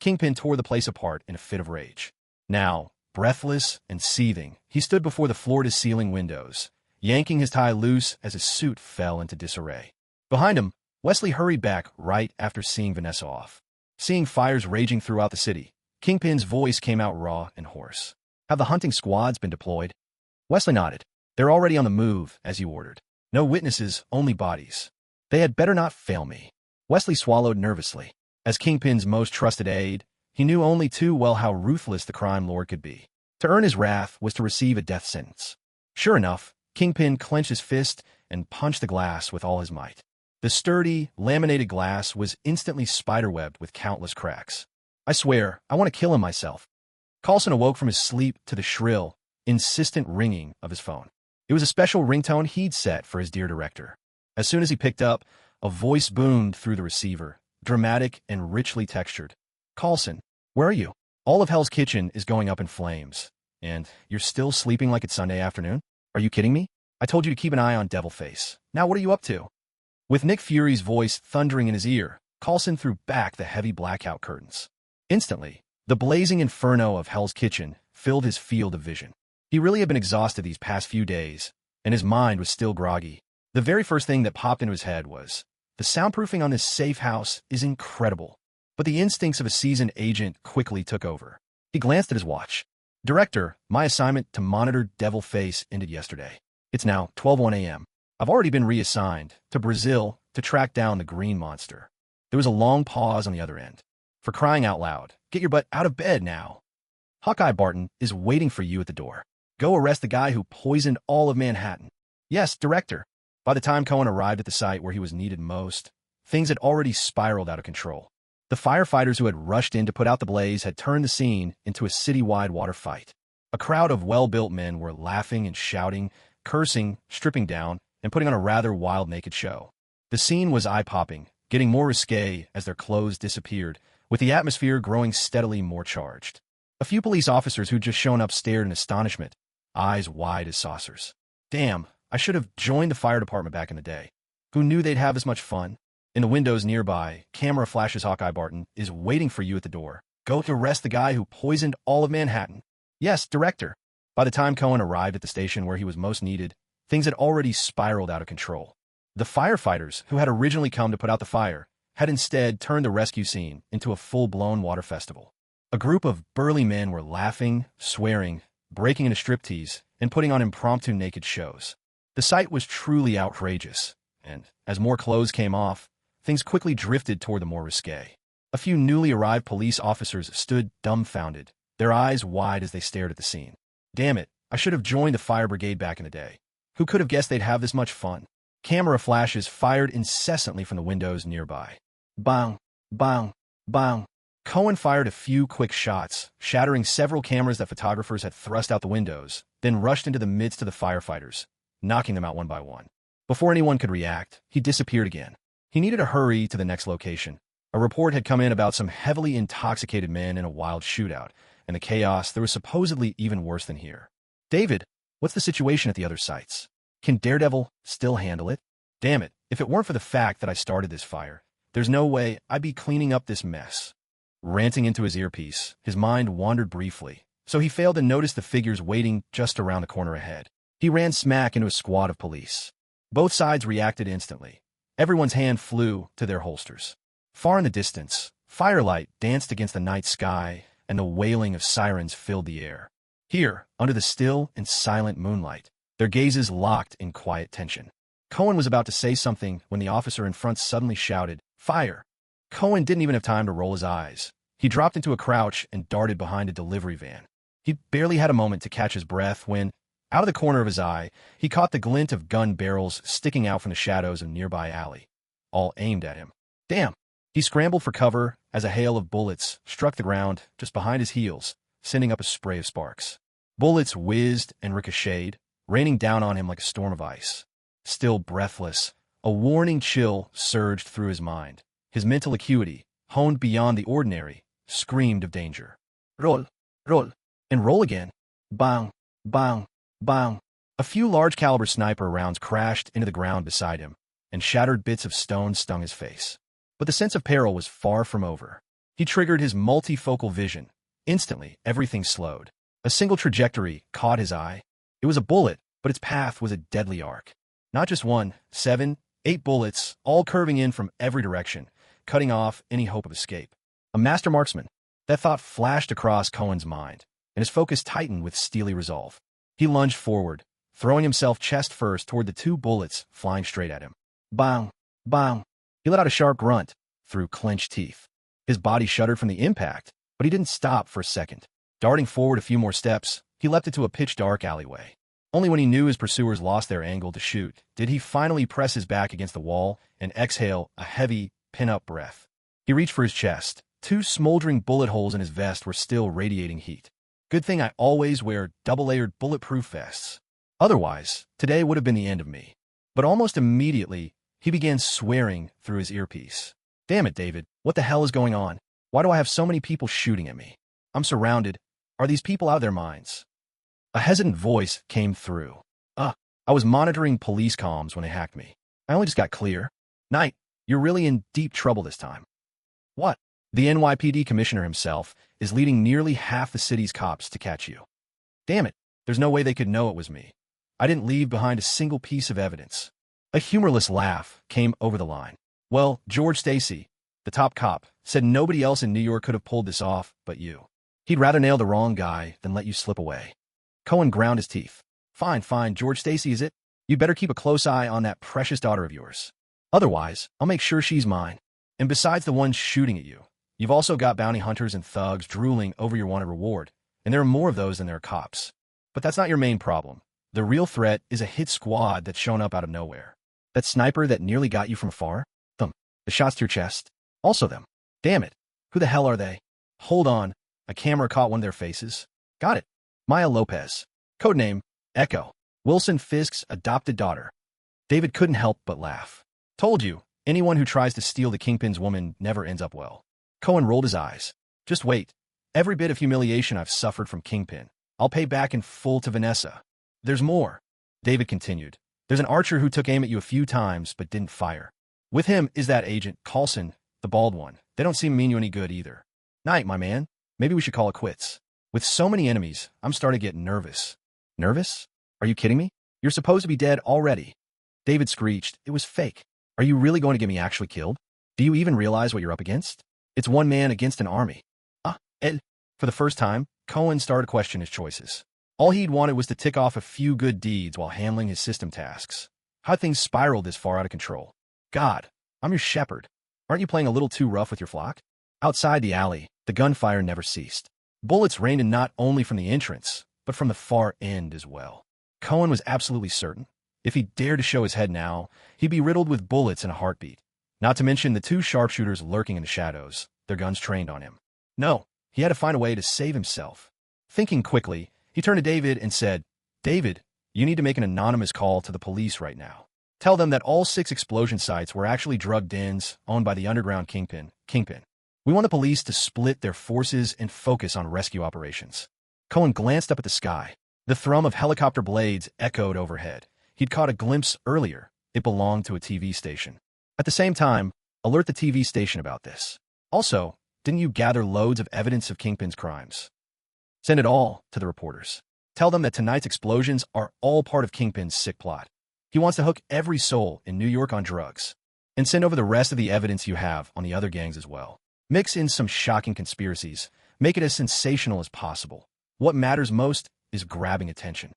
Kingpin tore the place apart in a fit of rage. Now, breathless and seething, he stood before the floor-to-ceiling windows, yanking his tie loose as his suit fell into disarray. Behind him, Wesley hurried back right after seeing Vanessa off. Seeing fires raging throughout the city, Kingpin's voice came out raw and hoarse. Have the hunting squads been deployed? Wesley nodded. They're already on the move, as you ordered. No witnesses, only bodies. They had better not fail me. Wesley swallowed nervously. As Kingpin's most trusted aide, he knew only too well how ruthless the crime lord could be. To earn his wrath was to receive a death sentence. Sure enough, Kingpin clenched his fist and punched the glass with all his might. The sturdy, laminated glass was instantly spiderwebbed with countless cracks. I swear, I want to kill him myself. Carlson awoke from his sleep to the shrill, insistent ringing of his phone. It was a special ringtone he'd set for his dear director. As soon as he picked up, a voice boomed through the receiver, dramatic and richly textured. Carlson, where are you? All of Hell's Kitchen is going up in flames. And you're still sleeping like it's Sunday afternoon? Are you kidding me? I told you to keep an eye on Devil Face. Now what are you up to? With Nick Fury's voice thundering in his ear, Carlson threw back the heavy blackout curtains. Instantly, the blazing inferno of Hell's Kitchen filled his field of vision. He really had been exhausted these past few days, and his mind was still groggy. The very first thing that popped into his head was, the soundproofing on this safe house is incredible. But the instincts of a seasoned agent quickly took over. He glanced at his watch. Director, my assignment to monitor Devil Face ended yesterday. It's now 12:01 a.m. I've already been reassigned to Brazil to track down the green monster. There was a long pause on the other end. For crying out loud, get your butt out of bed now. Hawkeye Barton is waiting for you at the door. Go arrest the guy who poisoned all of Manhattan. Yes, Director. By the time Cohen arrived at the site where he was needed most, things had already spiraled out of control. The firefighters who had rushed in to put out the blaze had turned the scene into a citywide water fight. A crowd of well-built men were laughing and shouting, cursing, stripping down, and putting on a rather wild naked show. The scene was eye-popping, getting more risque as their clothes disappeared, with the atmosphere growing steadily more charged. A few police officers who'd just shown up stared in astonishment, eyes wide as saucers. Damn, I should have joined the fire department back in the day. Who knew they'd have this much fun? In the windows nearby, camera flashes Hawkeye Barton is waiting for you at the door. Go to arrest the guy who poisoned all of Manhattan. Yes, Director. By the time Cohen arrived at the station where he was most needed, things had already spiraled out of control. The firefighters, who had originally come to put out the fire, had instead turned the rescue scene into a full-blown water festival. A group of burly men were laughing, swearing, breaking into striptease, and putting on impromptu naked shows. The sight was truly outrageous, and as more clothes came off, things quickly drifted toward the more risque. A few newly arrived police officers stood dumbfounded, their eyes wide as they stared at the scene. Damn it, I should have joined the fire brigade back in the day. Who could have guessed they'd have this much fun? Camera flashes fired incessantly from the windows nearby. Bang, bang, bang. Cohen fired a few quick shots, shattering several cameras that photographers had thrust out the windows, then rushed into the midst of the firefighters, knocking them out one by one. Before anyone could react, he disappeared again. He needed to hurry to the next location. A report had come in about some heavily intoxicated men in a wild shootout, and the chaos there was supposedly even worse than here. David, what's the situation at the other sites? Can Daredevil still handle it? Damn it, if it weren't for the fact that I started this fire, there's no way I'd be cleaning up this mess. Ranting into his earpiece, his mind wandered briefly, so he failed to notice the figures waiting just around the corner ahead. He ran smack into a squad of police. Both sides reacted instantly. Everyone's hand flew to their holsters. Far in the distance, firelight danced against the night sky, and the wailing of sirens filled the air. Here, under the still and silent moonlight, their gazes locked in quiet tension. Cohen was about to say something when the officer in front suddenly shouted, "Fire!" Cohen didn't even have time to roll his eyes. He dropped into a crouch and darted behind a delivery van. He barely had a moment to catch his breath when, out of the corner of his eye, he caught the glint of gun barrels sticking out from the shadows of a nearby alley, all aimed at him. Damn! He scrambled for cover as a hail of bullets struck the ground just behind his heels, sending up a spray of sparks. Bullets whizzed and ricocheted, raining down on him like a storm of ice. Still breathless, a warning chill surged through his mind. His mental acuity, honed beyond the ordinary, screamed of danger. Roll, roll, and roll again. Bang, bang, bang. A few large-caliber sniper rounds crashed into the ground beside him, and shattered bits of stone stung his face. But the sense of peril was far from over. He triggered his multifocal vision. Instantly, everything slowed. A single trajectory caught his eye. It was a bullet, but its path was a deadly arc. Not just one, 7, 8 bullets, all curving in from every direction, cutting off any hope of escape. A master marksman. That thought flashed across Cohen's mind, and his focus tightened with steely resolve. He lunged forward, throwing himself chest first toward the 2 bullets flying straight at him. Bang! Bang! He let out a sharp grunt through clenched teeth. His body shuddered from the impact, but he didn't stop for a second. Darting forward a few more steps, he leapt into a pitch-dark alleyway. Only when he knew his pursuers lost their angle to shoot did he finally press his back against the wall and exhale a heavy, pin-up breath. He reached for his chest. 2 smoldering bullet holes in his vest were still radiating heat. Good thing I always wear double-layered bulletproof vests. Otherwise, today would have been the end of me. But almost immediately, he began swearing through his earpiece. Damn it, David, what the hell is going on? Why do I have so many people shooting at me? I'm surrounded. Are these people out of their minds? A hesitant voice came through. I was monitoring police comms when they hacked me. I only just got clear. Knight, you're really in deep trouble this time. What? The NYPD commissioner himself is leading nearly half the city's cops to catch you. Damn it, there's no way they could know it was me. I didn't leave behind a single piece of evidence. A humorless laugh came over the line. Well, George Stacy, the top cop, said nobody else in New York could have pulled this off but you. He'd rather nail the wrong guy than let you slip away. Cohen ground his teeth. Fine, George Stacy is it? You'd better keep a close eye on that precious daughter of yours. Otherwise, I'll make sure she's mine. And besides the ones shooting at you, you've also got bounty hunters and thugs drooling over your wanted reward, and there are more of those than there are cops. But that's not your main problem. The real threat is a hit squad that's shown up out of nowhere. That sniper that nearly got you from afar? Them. The shots to your chest? Also them. Damn it. Who the hell are they? Hold on. A camera caught one of their faces. Got it. Maya Lopez. Codename, Echo. Wilson Fisk's adopted daughter. David couldn't help but laugh. Told you, anyone who tries to steal the Kingpin's woman never ends up well. Cohen rolled his eyes. Just wait. Every bit of humiliation I've suffered from Kingpin, I'll pay back in full to Vanessa. There's more. David continued. There's an archer who took aim at you a few times but didn't fire. With him is that agent, Coulson, the bald one. They don't seem to mean you any good either. Night, my man. Maybe we should call it quits. With so many enemies, I'm starting to get nervous. Nervous? Are you kidding me? You're supposed to be dead already. David screeched. It was fake. Are you really going to get me actually killed? Do you even realize what you're up against? It's one man against an army. Ed. For the first time, Cohen started to question his choices. All he'd wanted was to tick off a few good deeds while handling his system tasks. How things spiraled this far out of control. God, I'm your shepherd. Aren't you playing a little too rough with your flock? Outside the alley, the gunfire never ceased. Bullets rained in not only from the entrance, but from the far end as well. Cohen was absolutely certain. If he dared to show his head now, he'd be riddled with bullets in a heartbeat. Not to mention the two sharpshooters lurking in the shadows, their guns trained on him. No, he had to find a way to save himself. Thinking quickly, he turned to David and said, David, you need to make an anonymous call to the police right now. Tell them that all 6 explosion sites were actually drug dens owned by the underground Kingpin. We want the police to split their forces and focus on rescue operations. Cohen glanced up at the sky. The thrum of helicopter blades echoed overhead. He'd caught a glimpse earlier. It belonged to a TV station. At the same time, alert the TV station about this. Also, didn't you gather loads of evidence of Kingpin's crimes? Send it all to the reporters. Tell them that tonight's explosions are all part of Kingpin's sick plot. He wants to hook every soul in New York on drugs. And send over the rest of the evidence you have on the other gangs as well. Mix in some shocking conspiracies. Make it as sensational as possible. What matters most is grabbing attention.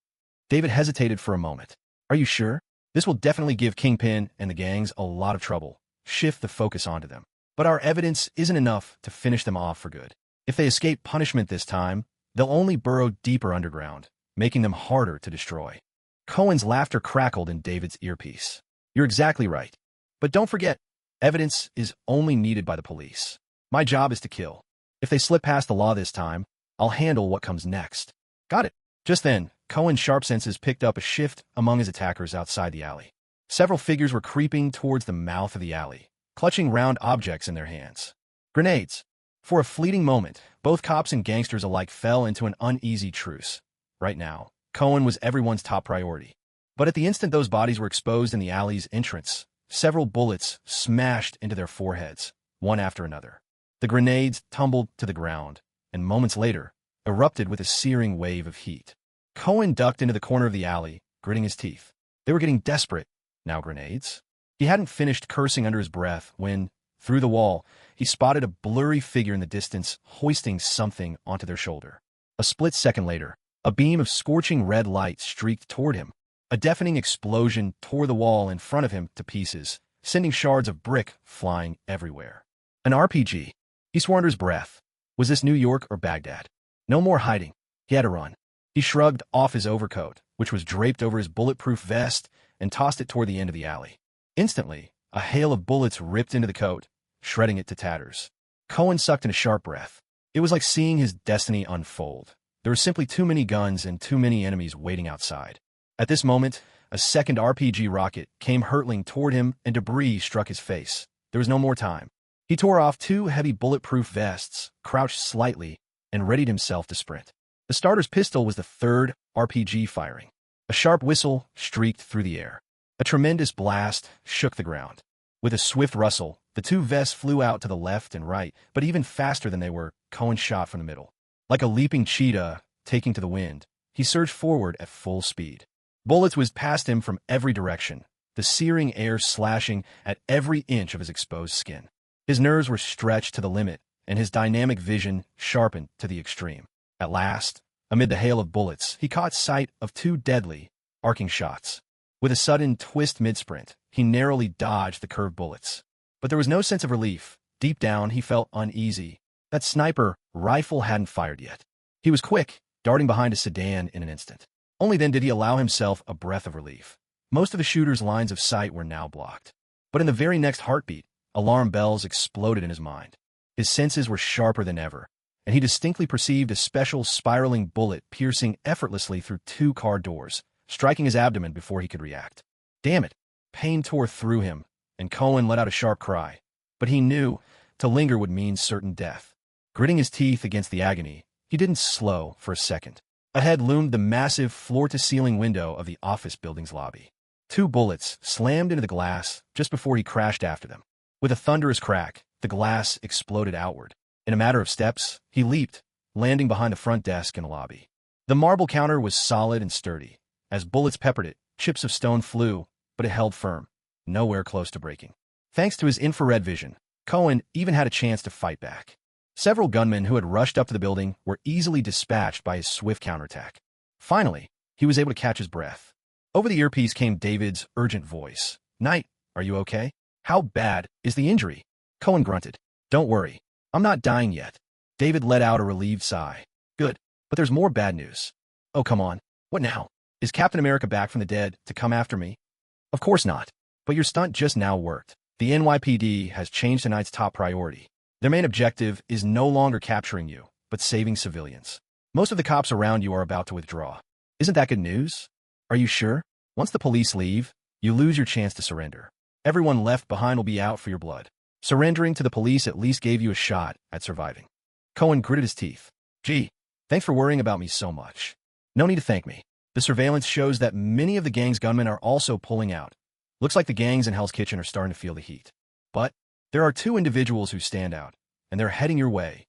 David hesitated for a moment. Are you sure? This will definitely give Kingpin and the gangs a lot of trouble. Shift the focus onto them. But our evidence isn't enough to finish them off for good. If they escape punishment this time, they'll only burrow deeper underground, making them harder to destroy. Cohen's laughter crackled in David's earpiece. You're exactly right. But don't forget, evidence is only needed by the police. My job is to kill. If they slip past the law this time, I'll handle what comes next. Got it. Just then, Cohen's sharp senses picked up a shift among his attackers outside the alley. Several figures were creeping towards the mouth of the alley, clutching round objects in their hands. Grenades. For a fleeting moment, both cops and gangsters alike fell into an uneasy truce. Right now, Cohen was everyone's top priority. But at the instant those bodies were exposed in the alley's entrance, several bullets smashed into their foreheads, one after another. The grenades tumbled to the ground, and moments later, erupted with a searing wave of heat. Cohen ducked into the corner of the alley, gritting his teeth. They were getting desperate. Now grenades? He hadn't finished cursing under his breath when, through the wall, he spotted a blurry figure in the distance hoisting something onto their shoulder. A split second later, a beam of scorching red light streaked toward him. A deafening explosion tore the wall in front of him to pieces, sending shards of brick flying everywhere. An RPG. He swore under his breath. Was this New York or Baghdad? No more hiding. He had to run. He shrugged off his overcoat, which was draped over his bulletproof vest, and tossed it toward the end of the alley. Instantly, a hail of bullets ripped into the coat, shredding it to tatters. Cohen sucked in a sharp breath. It was like seeing his destiny unfold. There were simply too many guns and too many enemies waiting outside. At this moment, a second RPG rocket came hurtling toward him and debris struck his face. There was no more time. He tore off 2 heavy bulletproof vests, crouched slightly, and readied himself to sprint. The starter's pistol was the third RPG firing. A sharp whistle streaked through the air. A tremendous blast shook the ground. With a swift rustle, the 2 vests flew out to the left and right, but even faster than they were, Cohen shot from the middle. Like a leaping cheetah taking to the wind, he surged forward at full speed. Bullets whizzed past him from every direction, the searing air slashing at every inch of his exposed skin. His nerves were stretched to the limit, and his dynamic vision sharpened to the extreme. At last, amid the hail of bullets, he caught sight of 2 deadly, arcing shots. With a sudden twist mid-sprint, he narrowly dodged the curved bullets. But there was no sense of relief. Deep down, he felt uneasy. That sniper rifle hadn't fired yet. He was quick, darting behind a sedan in an instant. Only then did he allow himself a breath of relief. Most of the shooter's lines of sight were now blocked. But in the very next heartbeat, alarm bells exploded in his mind. His senses were sharper than ever, and he distinctly perceived a special spiraling bullet piercing effortlessly through 2 car doors, striking his abdomen before he could react. Damn it! Pain tore through him, and Cohen let out a sharp cry. But he knew to linger would mean certain death. Gritting his teeth against the agony, he didn't slow for a second. Ahead loomed the massive floor-to-ceiling window of the office building's lobby. 2 bullets slammed into the glass just before he crashed after them. With a thunderous crack, the glass exploded outward. In a matter of steps, he leaped, landing behind the front desk in the lobby. The marble counter was solid and sturdy. As bullets peppered it, Chips of stone flew, but it held firm, nowhere close to breaking. Thanks to his infrared vision, Cohen even had a chance to fight back. Several gunmen who had rushed up to the building were easily dispatched by his swift counterattack. Finally, he was able to catch his breath. Over the earpiece came David's urgent voice. "Knight, are you okay? How bad is the injury?" Cohen grunted. "Don't worry. I'm not dying yet." David let out a relieved sigh. "Good, but there's more bad news." "Oh, come on. What now? Is Captain America back from the dead to come after me?" "Of course not. But your stunt just now worked. The NYPD has changed tonight's top priority. Their main objective is no longer capturing you, but saving civilians. Most of the cops around you are about to withdraw. Isn't that good news? Are you sure? Once the police leave, you lose your chance to surrender. Everyone left behind will be out for your blood. Surrendering to the police at least gave you a shot at surviving." Cohen gritted his teeth. "Gee, thanks for worrying about me so much." "No need to thank me. The surveillance shows that many of the gang's gunmen are also pulling out. Looks like the gangs in Hell's Kitchen are starting to feel the heat. But there are two individuals who stand out, and they're heading your way."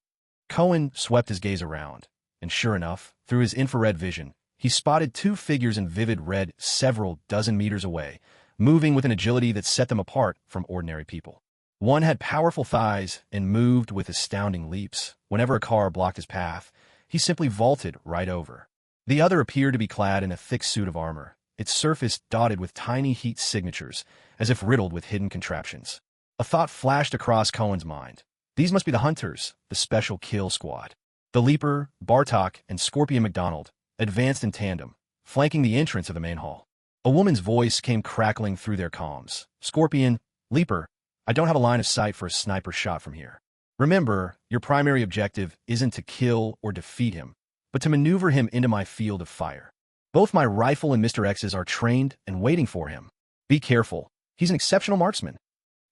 Cohen swept his gaze around, and sure enough, through his infrared vision, he spotted two figures in vivid red several dozen meters away, moving with an agility that set them apart from ordinary people. One had powerful thighs and moved with astounding leaps. Whenever a car blocked his path, he simply vaulted right over. The other appeared to be clad in a thick suit of armor, its surface dotted with tiny heat signatures, as if riddled with hidden contraptions. A thought flashed across Cohen's mind. These must be the Hunters, the Special Kill Squad. The Leaper, Bartok, and Scorpion McDonald advanced in tandem, flanking the entrance of the main hall. A woman's voice came crackling through their comms. "Scorpion, Leaper, I don't have a line of sight for a sniper shot from here. Remember, your primary objective isn't to kill or defeat him, but to maneuver him into my field of fire. Both my rifle and Mr. X's are trained and waiting for him. Be careful. He's an exceptional marksman."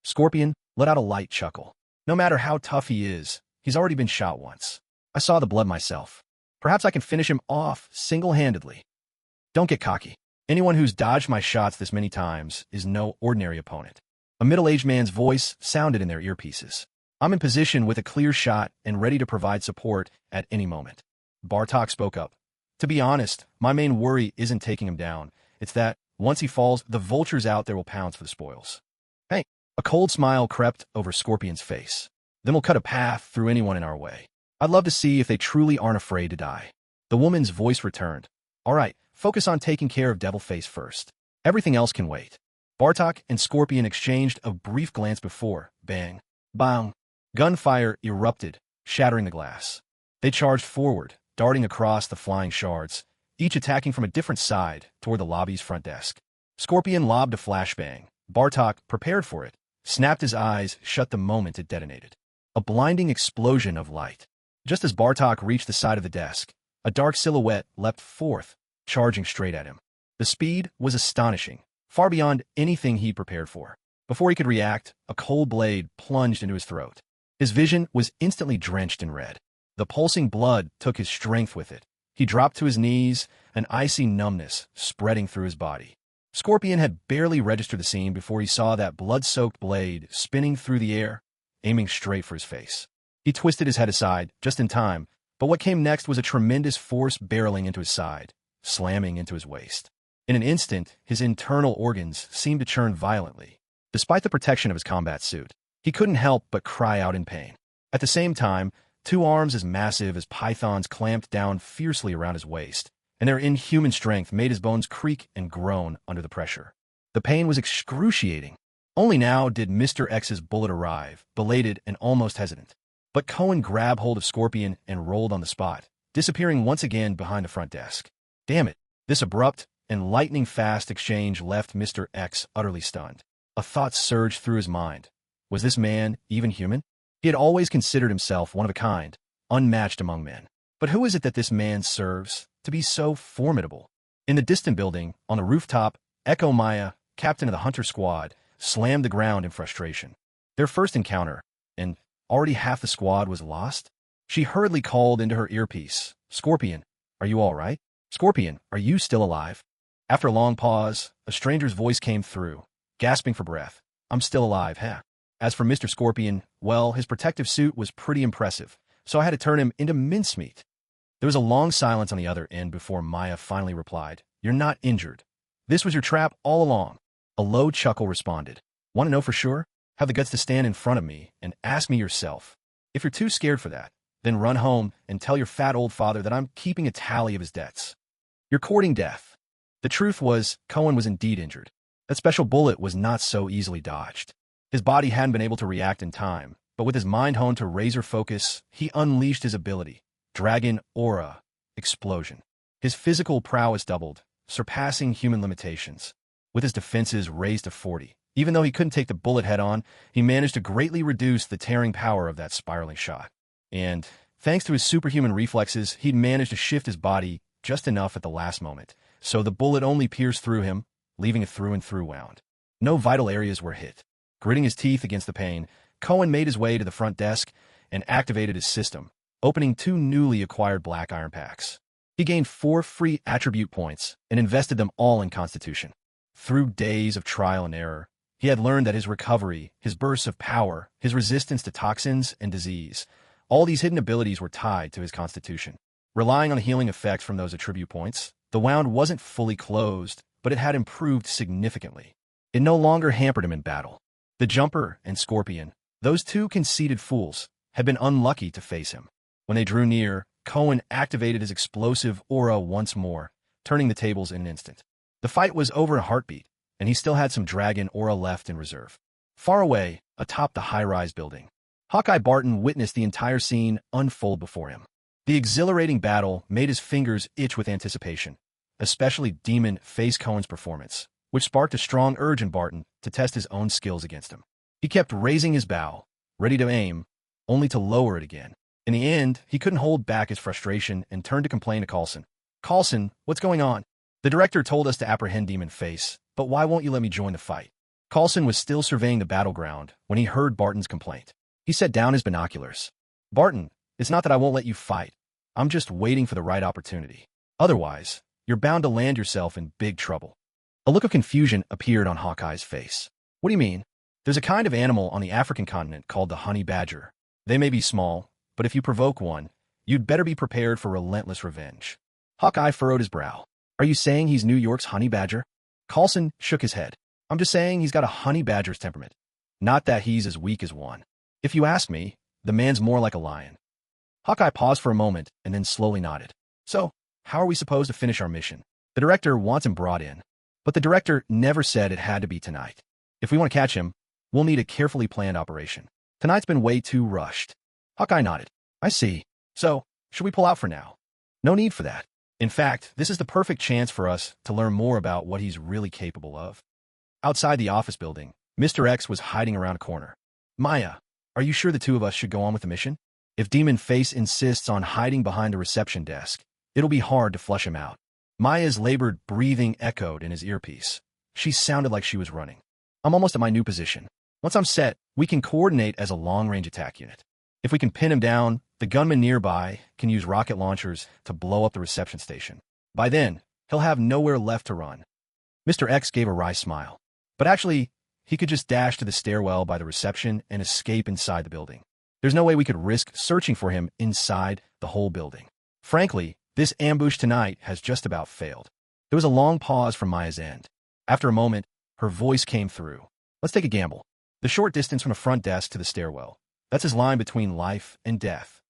Scorpion let out a light chuckle. "No matter how tough he is, he's already been shot once. I saw the blood myself. Perhaps I can finish him off single-handedly." "Don't get cocky. Anyone who's dodged my shots this many times is no ordinary opponent." A middle-aged man's voice sounded in their earpieces. "I'm in position with a clear shot and ready to provide support at any moment." Bartok spoke up. "To be honest, my main worry isn't taking him down. It's that, once he falls, the vultures out there will pounce for the spoils." "Hey." A cold smile crept over Scorpion's face. "Then we'll cut a path through anyone in our way. I'd love to see if they truly aren't afraid to die." The woman's voice returned. "All right, focus on taking care of Devilface first. Everything else can wait." Bartok and Scorpion exchanged a brief glance before, bang, bang. Gunfire erupted, shattering the glass. They charged forward, darting across the flying shards, each attacking from a different side toward the lobby's front desk. Scorpion lobbed a flashbang. Bartok, prepared for it, snapped his eyes shut the moment it detonated. A blinding explosion of light. Just as Bartok reached the side of the desk, a dark silhouette leapt forth, charging straight at him. The speed was astonishing, far beyond anything he'd prepared for. Before he could react, a cold blade plunged into his throat. His vision was instantly drenched in red. The pulsing blood took his strength with it. He dropped to his knees, an icy numbness spreading through his body. Scorpion had barely registered the scene before he saw that blood-soaked blade spinning through the air, aiming straight for his face. He twisted his head aside, just in time, but what came next was a tremendous force barreling into his side, slamming into his waist. In an instant, his internal organs seemed to churn violently. Despite the protection of his combat suit, he couldn't help but cry out in pain. At the same time, two arms as massive as pythons clamped down fiercely around his waist, and their inhuman strength made his bones creak and groan under the pressure. The pain was excruciating. Only now did Mr. X's bullet arrive, belated and almost hesitant. But Cohen grabbed hold of Scorpion and rolled on the spot, disappearing once again behind the front desk. Damn it! This abrupt and lightning-fast exchange left Mr. X utterly stunned. A thought surged through his mind. Was this man even human? He had always considered himself one of a kind, unmatched among men. But who is it that this man serves to be so formidable? In the distant building, on the rooftop, Echo Maya, captain of the Hunter Squad, slammed the ground in frustration. Their first encounter, and already half the squad was lost? She hurriedly called into her earpiece, "Scorpion, are you all right? Scorpion, are you still alive?" After a long pause, a stranger's voice came through, gasping for breath. "I'm still alive, huh?" As for Mr. Scorpion, well, his protective suit was pretty impressive, so I had to turn him into mincemeat. There was a long silence on the other end before Maya finally replied, "You're not injured. This was your trap all along. A low chuckle responded. Want to know for sure? Have the guts to stand in front of me and ask me yourself. If you're too scared for that, then run home and tell your fat old father that I'm keeping a tally of his debts. You're courting death. The truth was, Cohen was indeed injured. That special bullet was not so easily dodged. His body hadn't been able to react in time, but with his mind honed to razor focus, he unleashed his ability. Dragon Aura Explosion. His physical prowess doubled, surpassing human limitations. With his defenses raised to 40, even though he couldn't take the bullet head-on, he managed to greatly reduce the tearing power of that spiraling shot. And, thanks to his superhuman reflexes, he'd managed to shift his body just enough at the last moment, so the bullet only pierced through him, leaving a through-and-through wound. No vital areas were hit. Gritting his teeth against the pain, Cohen made his way to the front desk and activated his system, opening 2 newly acquired black iron packs. He gained 4 free attribute points and invested them all in Constitution. Through days of trial and error, he had learned that his recovery, his bursts of power, his resistance to toxins and disease, all these hidden abilities were tied to his Constitution. Relying on the healing effect from those attribute points, the wound wasn't fully closed, but it had improved significantly. It no longer hampered him in battle. The Jumper and Scorpion, those 2 conceited fools, had been unlucky to face him. When they drew near, Cohen activated his explosive aura once more, turning the tables in an instant. The fight was over in a heartbeat, and he still had some dragon aura left in reserve. Far away, atop the high-rise building, Hawkeye Barton witnessed the entire scene unfold before him. The exhilarating battle made his fingers itch with anticipation, especially Demon Face Cohen's performance, which sparked a strong urge in Barton to test his own skills against him. He kept raising his bow, ready to aim, only to lower it again. In the end, he couldn't hold back his frustration and turned to complain to Coulson. Coulson, what's going on? The director told us to apprehend Demon Face, but why won't you let me join the fight? Coulson was still surveying the battleground when he heard Barton's complaint. He set down his binoculars. Barton, it's not that I won't let you fight. I'm just waiting for the right opportunity. Otherwise, you're bound to land yourself in big trouble. A look of confusion appeared on Hawkeye's face. What do you mean? There's a kind of animal on the African continent called the honey badger. They may be small, but if you provoke one, you'd better be prepared for relentless revenge. Hawkeye furrowed his brow. Are you saying he's New York's honey badger? Coulson shook his head. I'm just saying he's got a honey badger's temperament. Not that he's as weak as one. If you ask me, the man's more like a lion. Hawkeye paused for a moment and then slowly nodded. So, how are we supposed to finish our mission? The director wants him brought in. But the director never said it had to be tonight. If we want to catch him, we'll need a carefully planned operation. Tonight's been way too rushed. Hawkeye nodded. I see. So, should we pull out for now? No need for that. In fact, this is the perfect chance for us to learn more about what he's really capable of. Outside the office building, Mr. X was hiding around a corner. Maya, are you sure the 2 of us should go on with the mission? If Demon Face insists on hiding behind the reception desk, it'll be hard to flush him out. Maya's labored breathing echoed in his earpiece. She sounded like she was running. I'm almost at my new position. Once I'm set, we can coordinate as a long-range attack unit. If we can pin him down, the gunman nearby can use rocket launchers to blow up the reception station. By then, he'll have nowhere left to run. Mr. X gave a wry smile. But actually, he could just dash to the stairwell by the reception and escape inside the building. There's no way we could risk searching for him inside the whole building. Frankly, this ambush tonight has just about failed. There was a long pause from Maya's end. After a moment, her voice came through. Let's take a gamble. The short distance from the front desk to the stairwell. That's his line between life and death.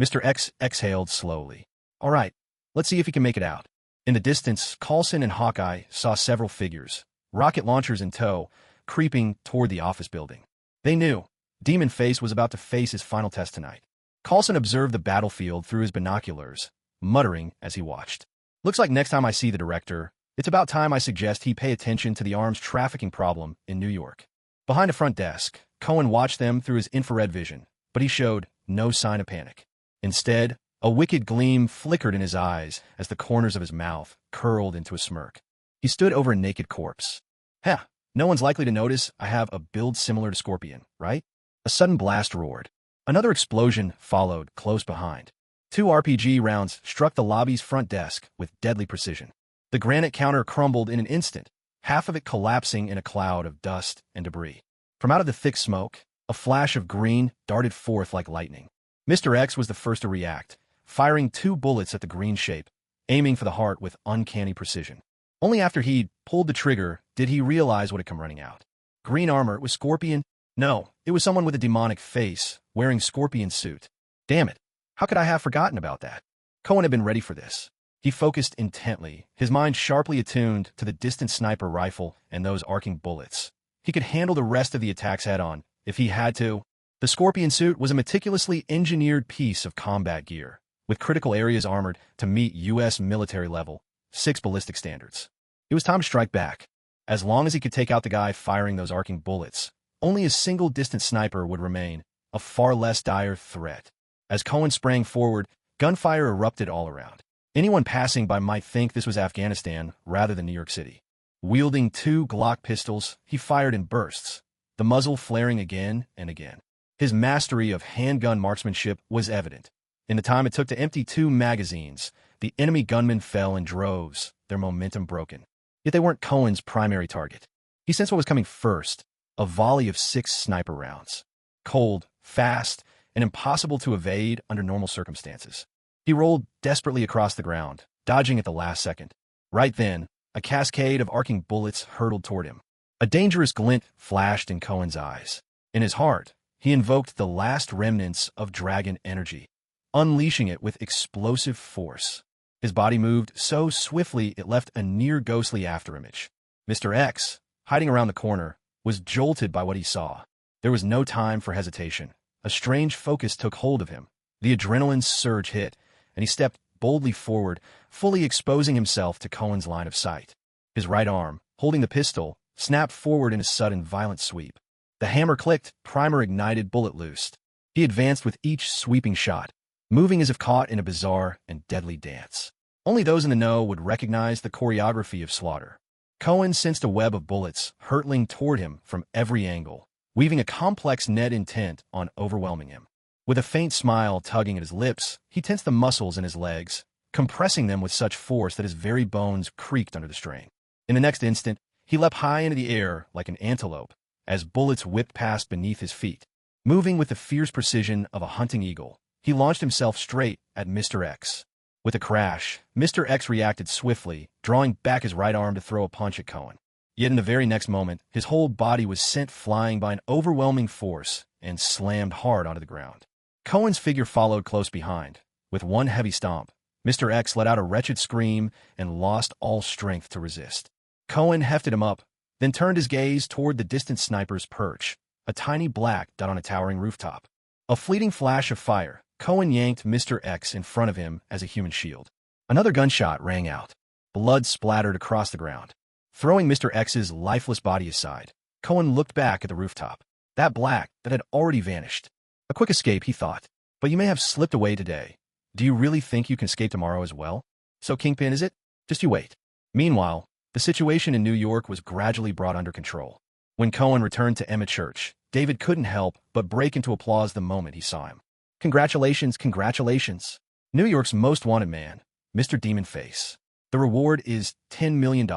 Mr. X exhaled slowly. All right, let's see if he can make it out. In the distance, Coulson and Hawkeye saw several figures, rocket launchers in tow, creeping toward the office building. They knew Demon Face was about to face his final test tonight. Coulson observed the battlefield through his binoculars, muttering as he watched. Looks like next time I see the director, it's about time I suggest he pay attention to the arms trafficking problem in New York. Behind a front desk, Cohen watched them through his infrared vision, but he showed no sign of panic. Instead, a wicked gleam flickered in his eyes as the corners of his mouth curled into a smirk. He stood over a naked corpse. Heh, no one's likely to notice I have a build similar to Scorpion, right? A sudden blast roared. Another explosion followed close behind. 2 RPG rounds struck the lobby's front desk with deadly precision. The granite counter crumbled in an instant, half of it collapsing in a cloud of dust and debris. From out of the thick smoke, a flash of green darted forth like lightning. Mr. X was the first to react, firing 2 bullets at the green shape, aiming for the heart with uncanny precision. Only after he'd pulled the trigger did he realize what had come running out. Green armor, it was Scorpion? No, it was someone with a demonic face, wearing Scorpion suit. Damn it, how could I have forgotten about that? Cohen had been ready for this. He focused intently, his mind sharply attuned to the distant sniper rifle and those arcing bullets. He could handle the rest of the attacks head-on, if he had to. The Scorpion suit was a meticulously engineered piece of combat gear, with critical areas armored to meet U.S. military level 6 ballistic standards. It was time to strike back. As long as he could take out the guy firing those arcing bullets, only a single distant sniper would remain, a far less dire threat. As Cohen sprang forward, gunfire erupted all around. Anyone passing by might think this was Afghanistan rather than New York City. Wielding 2 Glock pistols, he fired in bursts, the muzzle flaring again and again. His mastery of handgun marksmanship was evident. In the time it took to empty 2 magazines, the enemy gunmen fell in droves, their momentum broken. Yet they weren't Cohen's primary target. He sensed what was coming first, a volley of 6 sniper rounds. Cold, fast, and impossible to evade under normal circumstances. He rolled desperately across the ground, dodging at the last second. Right then, a cascade of arcing bullets hurtled toward him. A dangerous glint flashed in Cohen's eyes. In his heart, he invoked the last remnants of dragon energy, unleashing it with explosive force. His body moved so swiftly it left a near-ghostly afterimage. Mr. X, hiding around the corner, was jolted by what he saw. There was no time for hesitation. A strange focus took hold of him. The adrenaline surge hit, and he stepped boldly forward, fully exposing himself to Cohen's line of sight. His right arm, holding the pistol, snapped forward in a sudden, violent sweep. The hammer clicked, primer ignited, bullet loosed. He advanced with each sweeping shot, moving as if caught in a bizarre and deadly dance. Only those in the know would recognize the choreography of slaughter. Cohen sensed a web of bullets hurtling toward him from every angle, weaving a complex net intent on overwhelming him. With a faint smile tugging at his lips, he tensed the muscles in his legs, compressing them with such force that his very bones creaked under the strain. In the next instant, he leapt high into the air like an antelope, as bullets whipped past beneath his feet. Moving with the fierce precision of a hunting eagle, he launched himself straight at Mr. X. With a crash, Mr. X reacted swiftly, drawing back his right arm to throw a punch at Cohen. Yet in the very next moment, his whole body was sent flying by an overwhelming force and slammed hard onto the ground. Cohen's figure followed close behind. With one heavy stomp, Mr. X let out a wretched scream and lost all strength to resist. Cohen hefted him up, then turned his gaze toward the distant sniper's perch, a tiny black dot on a towering rooftop. A fleeting flash of fire, Cohen yanked Mr. X in front of him as a human shield. Another gunshot rang out. Blood splattered across the ground. Throwing Mr. X's lifeless body aside, Cohen looked back at the rooftop. That black that had already vanished. A quick escape, he thought. But you may have slipped away today. Do you really think you can escape tomorrow as well? So Kingpin, is it? Just you wait. Meanwhile, the situation in New York was gradually brought under control. When Cohen returned to Emma Church, David couldn't help but break into applause the moment he saw him. Congratulations, congratulations. New York's most wanted man, Mr. Demon Face. The reward is $10 million.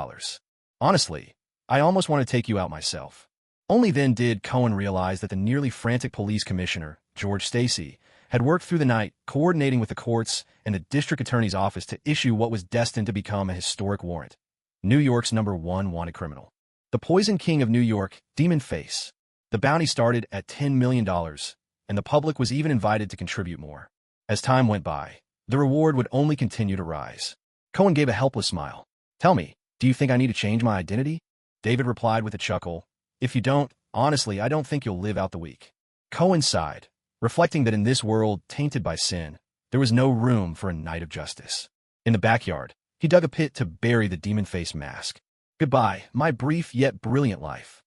Honestly, I almost want to take you out myself. Only then did Cohen realize that the nearly frantic police commissioner, George Stacy, had worked through the night, coordinating with the courts and the district attorney's office to issue what was destined to become a historic warrant. New York's #1 wanted criminal. The Poison King of New York, Demon Face. The bounty started at $10 million, and the public was even invited to contribute more. As time went by, the reward would only continue to rise. Cohen gave a helpless smile. Tell me, do you think I need to change my identity? David replied with a chuckle. If you don't, honestly, I don't think you'll live out the week. Cohen sighed, reflecting that in this world tainted by sin, there was no room for a knight of justice. In the backyard, he dug a pit to bury the demon face mask. Goodbye, my brief yet brilliant life.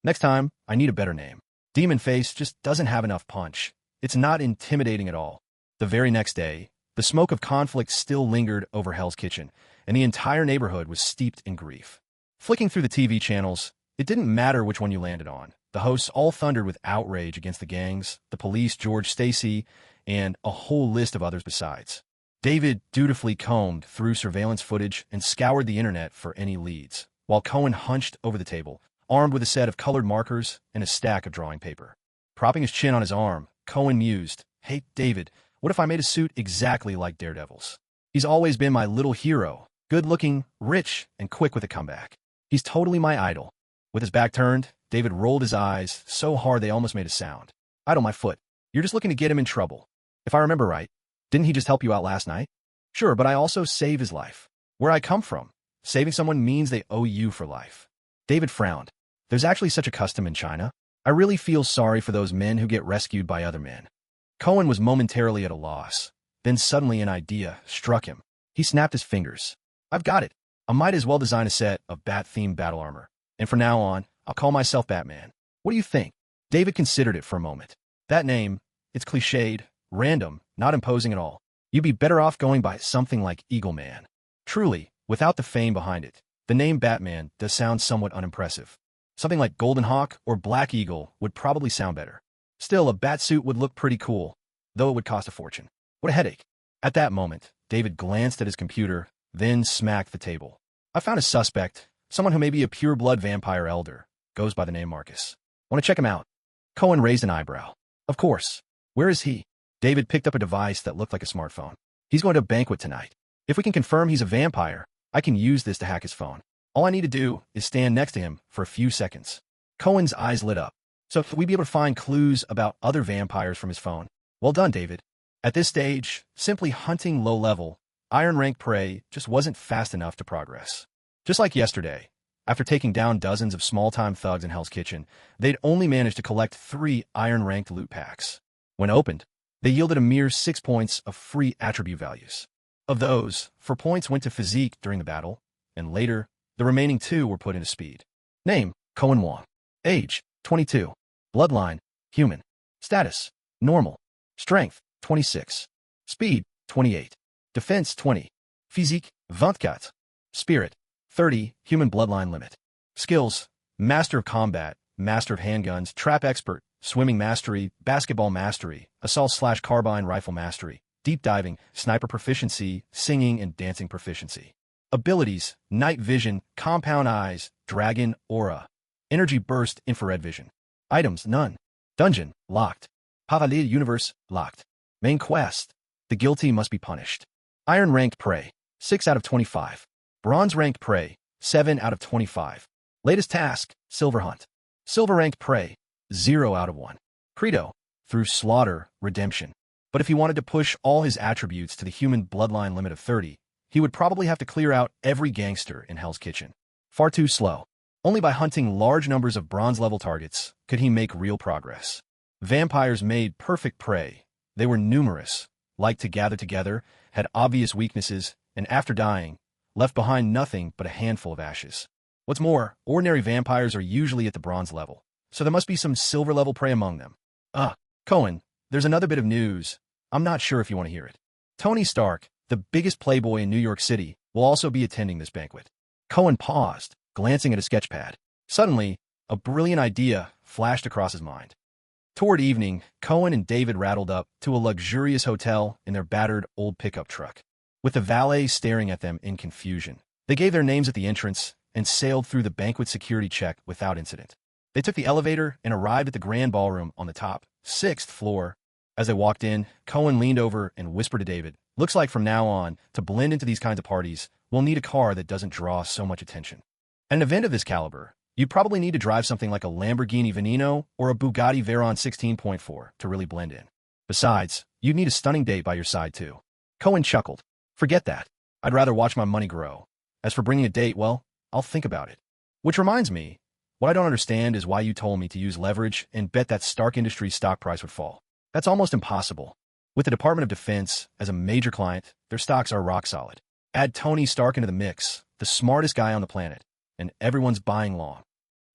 Next time, I need a better name. Demon Face just doesn't have enough punch. It's not intimidating at all. The very next day, the smoke of conflict still lingered over Hell's Kitchen, and the entire neighborhood was steeped in grief. Flicking through the TV channels, it didn't matter which one you landed on. The hosts all thundered with outrage against the gangs, the police, George Stacy, and a whole list of others besides. David dutifully combed through surveillance footage and scoured the internet for any leads, while Cohen hunched over the table, armed with a set of colored markers and a stack of drawing paper. Propping his chin on his arm, Cohen mused, Hey, David, what if I made a suit exactly like Daredevil's? He's always been my little hero, Good-looking, rich, and quick with a comeback. He's totally my idol. With his back turned, David rolled his eyes so hard they almost made a sound. Idle my foot. You're just looking to get him in trouble. If I remember right, didn't he just help you out last night? Sure, but I also saved his life. Where I come from, saving someone means they owe you for life. David frowned. There's actually such a custom in China. I really feel sorry for those men who get rescued by other men. Cohen was momentarily at a loss. Then suddenly an idea struck him. He snapped his fingers. I've got it. I might as well design a set of bat-themed battle armor. And from now on, I'll call myself Batman. What do you think? David considered it for a moment. That name, it's cliched, random, not imposing at all. You'd be better off going by something like Eagle Man. Truly, without the fame behind it, the name Batman does sound somewhat unimpressive. Something like Golden Hawk or Black Eagle would probably sound better. Still, a batsuit would look pretty cool, though it would cost a fortune. What a headache. At that moment, David glanced at his computer, then smacked the table. I found a suspect, someone who may be a pure-blood vampire elder, goes by the name Marcus. Want to check him out? Cohen raised an eyebrow. Of course. Where is he? David picked up a device that looked like a smartphone. He's going to a banquet tonight. If we can confirm he's a vampire, I can use this to hack his phone. All I need to do is stand next to him for a few seconds. Cohen's eyes lit up. So we'd be able to find clues about other vampires from his phone. Well done, David. At this stage, simply hunting low-level, iron-rank prey just wasn't fast enough to progress. Just like yesterday, after taking down dozens of small-time thugs in Hell's Kitchen, they'd only managed to collect 3 iron-ranked loot packs. When opened, they yielded a mere 6 points of free attribute values. Of those, 4 points went to physique during the battle, and later, the remaining 2 were put into speed. Name, Cohen Wong. Age, 22. Bloodline, human. Status, normal. Strength, 26. Speed, 28. Defense, 20. Physique, 24. Spirit, 30. Human bloodline limit. Skills, Master of Combat, Master of Handguns, Trap Expert, Swimming Mastery, Basketball Mastery, Assault/Carbine Rifle Mastery, Deep Diving, Sniper Proficiency, Singing and Dancing Proficiency. Abilities, Night Vision, Compound Eyes, Dragon Aura. Energy Burst, Infrared Vision. Items, none. Dungeon, locked. Pavalid Universe, locked. Main Quest, The Guilty Must Be Punished. Iron Ranked Prey, 6 out of 25. Bronze Ranked Prey, 7 out of 25. Latest Task, Silver Hunt. Silver Ranked Prey, 0 out of 1. Credo, through slaughter, redemption. But if he wanted to push all his attributes to the human bloodline limit of 30, he would probably have to clear out every gangster in Hell's Kitchen. Far too slow. Only by hunting large numbers of bronze-level targets could he make real progress. Vampires made perfect prey. They were numerous, liked to gather together, had obvious weaknesses, and after dying, left behind nothing but a handful of ashes. What's more, ordinary vampires are usually at the bronze level, so there must be some silver-level prey among them. Cohen, there's another bit of news. I'm not sure if you want to hear it. Tony Stark, the biggest playboy in New York City, will also be attending this banquet. Cohen paused, glancing at a sketchpad. Suddenly, a brilliant idea flashed across his mind. Toward evening, Cohen and David rattled up to a luxurious hotel in their battered old pickup truck. With the valet staring at them in confusion, they gave their names at the entrance and sailed through the banquet security check without incident. They took the elevator and arrived at the grand ballroom on the top, 6th floor. As they walked in, Cohen leaned over and whispered to David, "Looks like from now on, to blend into these kinds of parties, we'll need a car that doesn't draw so much attention. At an event of this caliber, you'd probably need to drive something like a Lamborghini Veneno or a Bugatti Veyron 16.4 to really blend in. Besides, you'd need a stunning date by your side, too." Cohen chuckled. "Forget that. I'd rather watch my money grow. As for bringing a date, well, I'll think about it. Which reminds me, what I don't understand is why you told me to use leverage and bet that Stark Industries stock price would fall. That's almost impossible. With the Department of Defense as a major client, their stocks are rock solid. Add Tony Stark into the mix, the smartest guy on the planet, and everyone's buying long.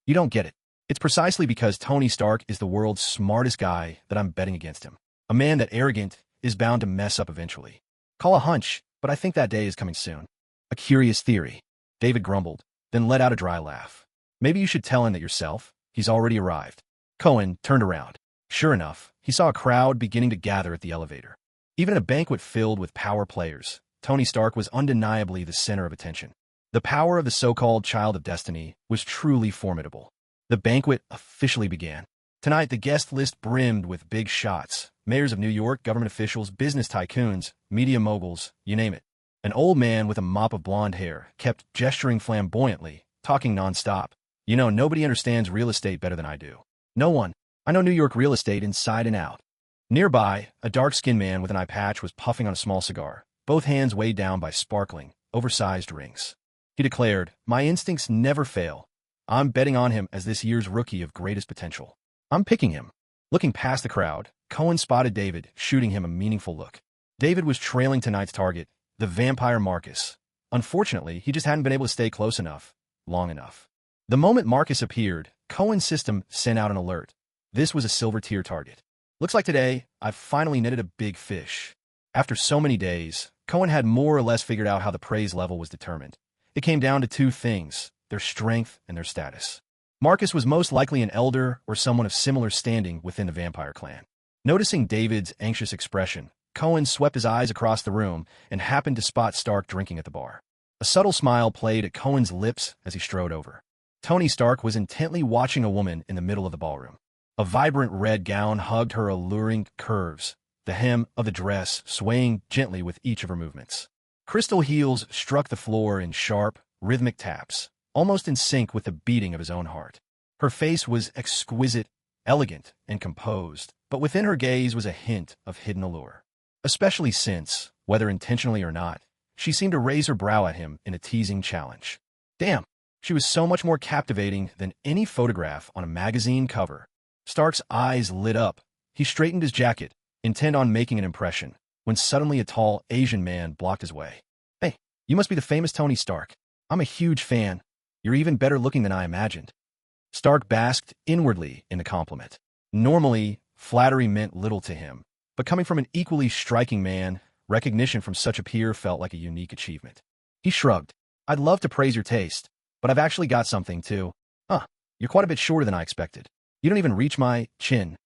You don't get it. It's precisely because Tony Stark is the world's smartest guy that I'm betting against him. A man that arrogant is bound to mess up eventually. Call a hunch, but I think that day is coming soon." "A curious theory," David grumbled, then let out a dry laugh. "Maybe you should tell him that yourself. He's already arrived." Cohen turned around. Sure enough, he saw a crowd beginning to gather at the elevator. Even at a banquet filled with power players, Tony Stark was undeniably the center of attention. The power of the so-called Child of Destiny was truly formidable. The banquet officially began. Tonight, the guest list brimmed with big shots. Mayors of New York, government officials, business tycoons, media moguls, you name it. An old man with a mop of blonde hair kept gesturing flamboyantly, talking nonstop. You know, nobody understands real estate better than I do. No one. I know New York real estate inside and out. Nearby, a dark-skinned man with an eye patch was puffing on a small cigar, both hands weighed down by sparkling, oversized rings. He declared, "My instincts never fail. I'm betting on him as this year's rookie of greatest potential. I'm picking him." Looking past the crowd, Cohen spotted David, shooting him a meaningful look. David was trailing tonight's target, the vampire Marcus. Unfortunately, he just hadn't been able to stay close enough, long enough. The moment Marcus appeared, Cohen's system sent out an alert. This was a silver-tier target. Looks like today, I've finally netted a big fish. After so many days, Cohen had more or less figured out how the praise level was determined. It came down to two things: their strength and their status. Marcus was most likely an elder or someone of similar standing within the vampire clan. Noticing David's anxious expression, Cohen swept his eyes across the room and happened to spot Stark drinking at the bar. A subtle smile played at Cohen's lips as he strode over. Tony Stark was intently watching a woman in the middle of the ballroom. A vibrant red gown hugged her alluring curves, the hem of the dress swaying gently with each of her movements. Crystal heels struck the floor in sharp, rhythmic taps, almost in sync with the beating of his own heart. Her face was exquisite, elegant, and composed, but within her gaze was a hint of hidden allure. Especially since, whether intentionally or not, she seemed to raise her brow at him in a teasing challenge. Damn, she was so much more captivating than any photograph on a magazine cover. Stark's eyes lit up. He straightened his jacket, intent on making an impression, when suddenly a tall Asian man blocked his way. "Hey, you must be the famous Tony Stark. I'm a huge fan. You're even better looking than I imagined." Stark basked inwardly in the compliment. Normally, flattery meant little to him, but coming from an equally striking man, recognition from such a peer felt like a unique achievement. He shrugged. "I'd love to praise your taste, but I've actually got something too." "Huh, you're quite a bit shorter than I expected. You don't even reach my chin."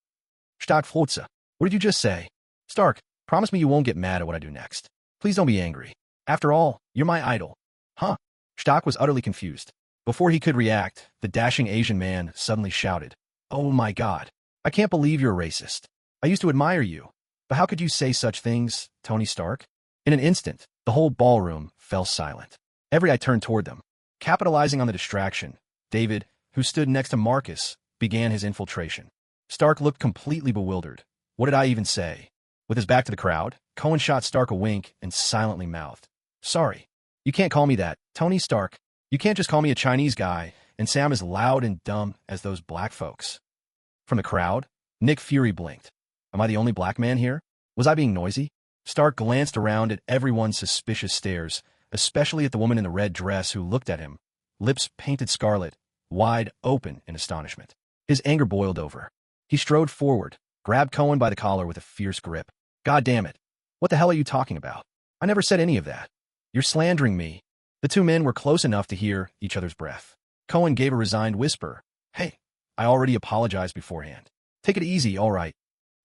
"Stark Flotza. What did you just say?" "Stark, promise me you won't get mad at what I do next. Please don't be angry. After all, you're my idol." "Huh?" Stark was utterly confused. Before he could react, the dashing Asian man suddenly shouted, "Oh my God, I can't believe you're a racist. I used to admire you. But how could you say such things, Tony Stark?" In an instant, the whole ballroom fell silent. Every eye turned toward them. Capitalizing on the distraction, David, who stood next to Marcus, began his infiltration. Stark looked completely bewildered. What did I even say? With his back to the crowd, Cohen shot Stark a wink and silently mouthed, "Sorry. You can't call me that, Tony Stark. You can't just call me a Chinese guy and say I'm as loud and dumb as those black folks." From the crowd, Nick Fury blinked. Am I the only black man here? Was I being noisy? Stark glanced around at everyone's suspicious stares, especially at the woman in the red dress who looked at him, lips painted scarlet, wide open in astonishment. His anger boiled over. He strode forward, grabbed Cohen by the collar with a fierce grip. "God damn it. What the hell are you talking about? I never said any of that. You're slandering me." The two men were close enough to hear each other's breath. Cohen gave a resigned whisper. "Hey, I already apologized beforehand. Take it easy, all right."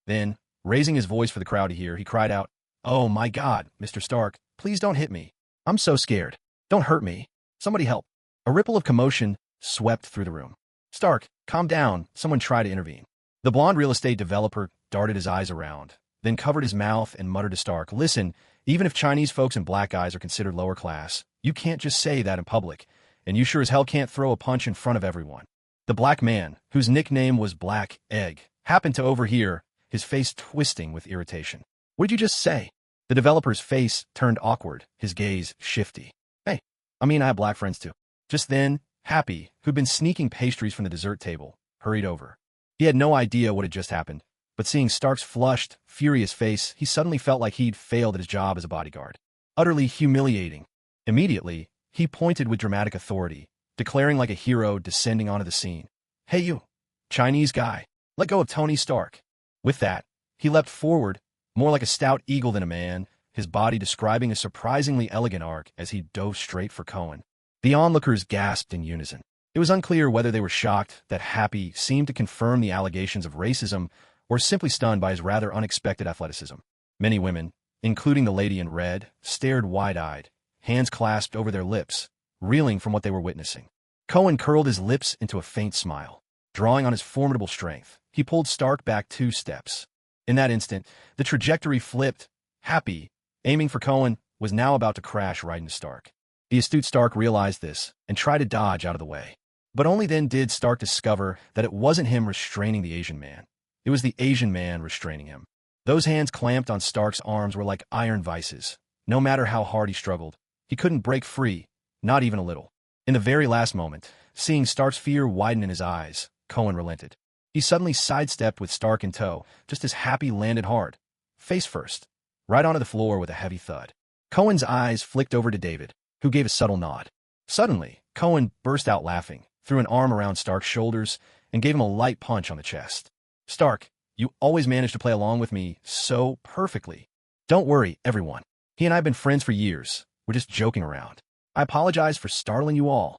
Then, raising his voice for the crowd to hear, he cried out, "Oh my God, Mr. Stark, please don't hit me. I'm so scared. Don't hurt me. Somebody help." A ripple of commotion swept through the room. "Stark, calm down," someone tried to intervene. The blonde real estate developer darted his eyes around, then covered his mouth and muttered to Stark, "Listen, even if Chinese folks and black guys are considered lower class, you can't just say that in public, and you sure as hell can't throw a punch in front of everyone." The black man, whose nickname was Black Egg, happened to overhear, his face twisting with irritation. "What did you just say?" The developer's face turned awkward, his gaze shifty. "Hey, I mean, I have black friends too." Just then, Happy, who'd been sneaking pastries from the dessert table, hurried over. He had no idea what had just happened, but seeing Stark's flushed, furious face, he suddenly felt like he'd failed at his job as a bodyguard. Utterly humiliating. Immediately, he pointed with dramatic authority, declaring like a hero descending onto the scene. "Hey you, Chinese guy, let go of Tony Stark." With that, he leapt forward, more like a stout eagle than a man, his body describing a surprisingly elegant arc as he dove straight for Cohen. The onlookers gasped in unison. It was unclear whether they were shocked that Happy seemed to confirm the allegations of racism or simply stunned by his rather unexpected athleticism. Many women, including the lady in red, stared wide-eyed, hands clasped over their lips, reeling from what they were witnessing. Cohen curled his lips into a faint smile. Drawing on his formidable strength, he pulled Stark back 2 steps. In that instant, the trajectory flipped. Happy, aiming for Cohen, was now about to crash right into Stark. The astute Stark realized this and tried to dodge out of the way. But only then did Stark discover that it wasn't him restraining the Asian man. It was the Asian man restraining him. Those hands clamped on Stark's arms were like iron vices. No matter how hard he struggled, he couldn't break free, not even a little. In the very last moment, seeing Stark's fear widen in his eyes, Cohen relented. He suddenly sidestepped with Stark in tow, just as Happy landed hard, face first, right onto the floor with a heavy thud. Cohen's eyes flicked over to David, who gave a subtle nod. Suddenly, Cohen burst out laughing, threw an arm around Stark's shoulders, and gave him a light punch on the chest. Stark, you always manage to play along with me so perfectly. Don't worry, everyone. He and I have been friends for years. We're just joking around. I apologize for startling you all.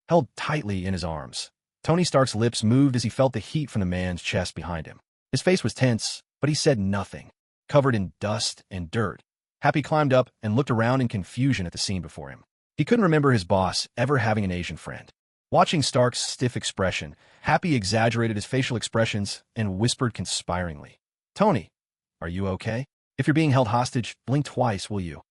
Held tightly in his arms, Tony Stark's lips moved as he felt the heat from the man's chest behind him. His face was tense, but he said nothing. Covered in dust and dirt, Happy climbed up and looked around in confusion at the scene before him. He couldn't remember his boss ever having an Asian friend. Watching Stark's stiff expression, Happy exaggerated his facial expressions and whispered conspiringly, "Tony, are you okay? If you're being held hostage, blink twice, will you?"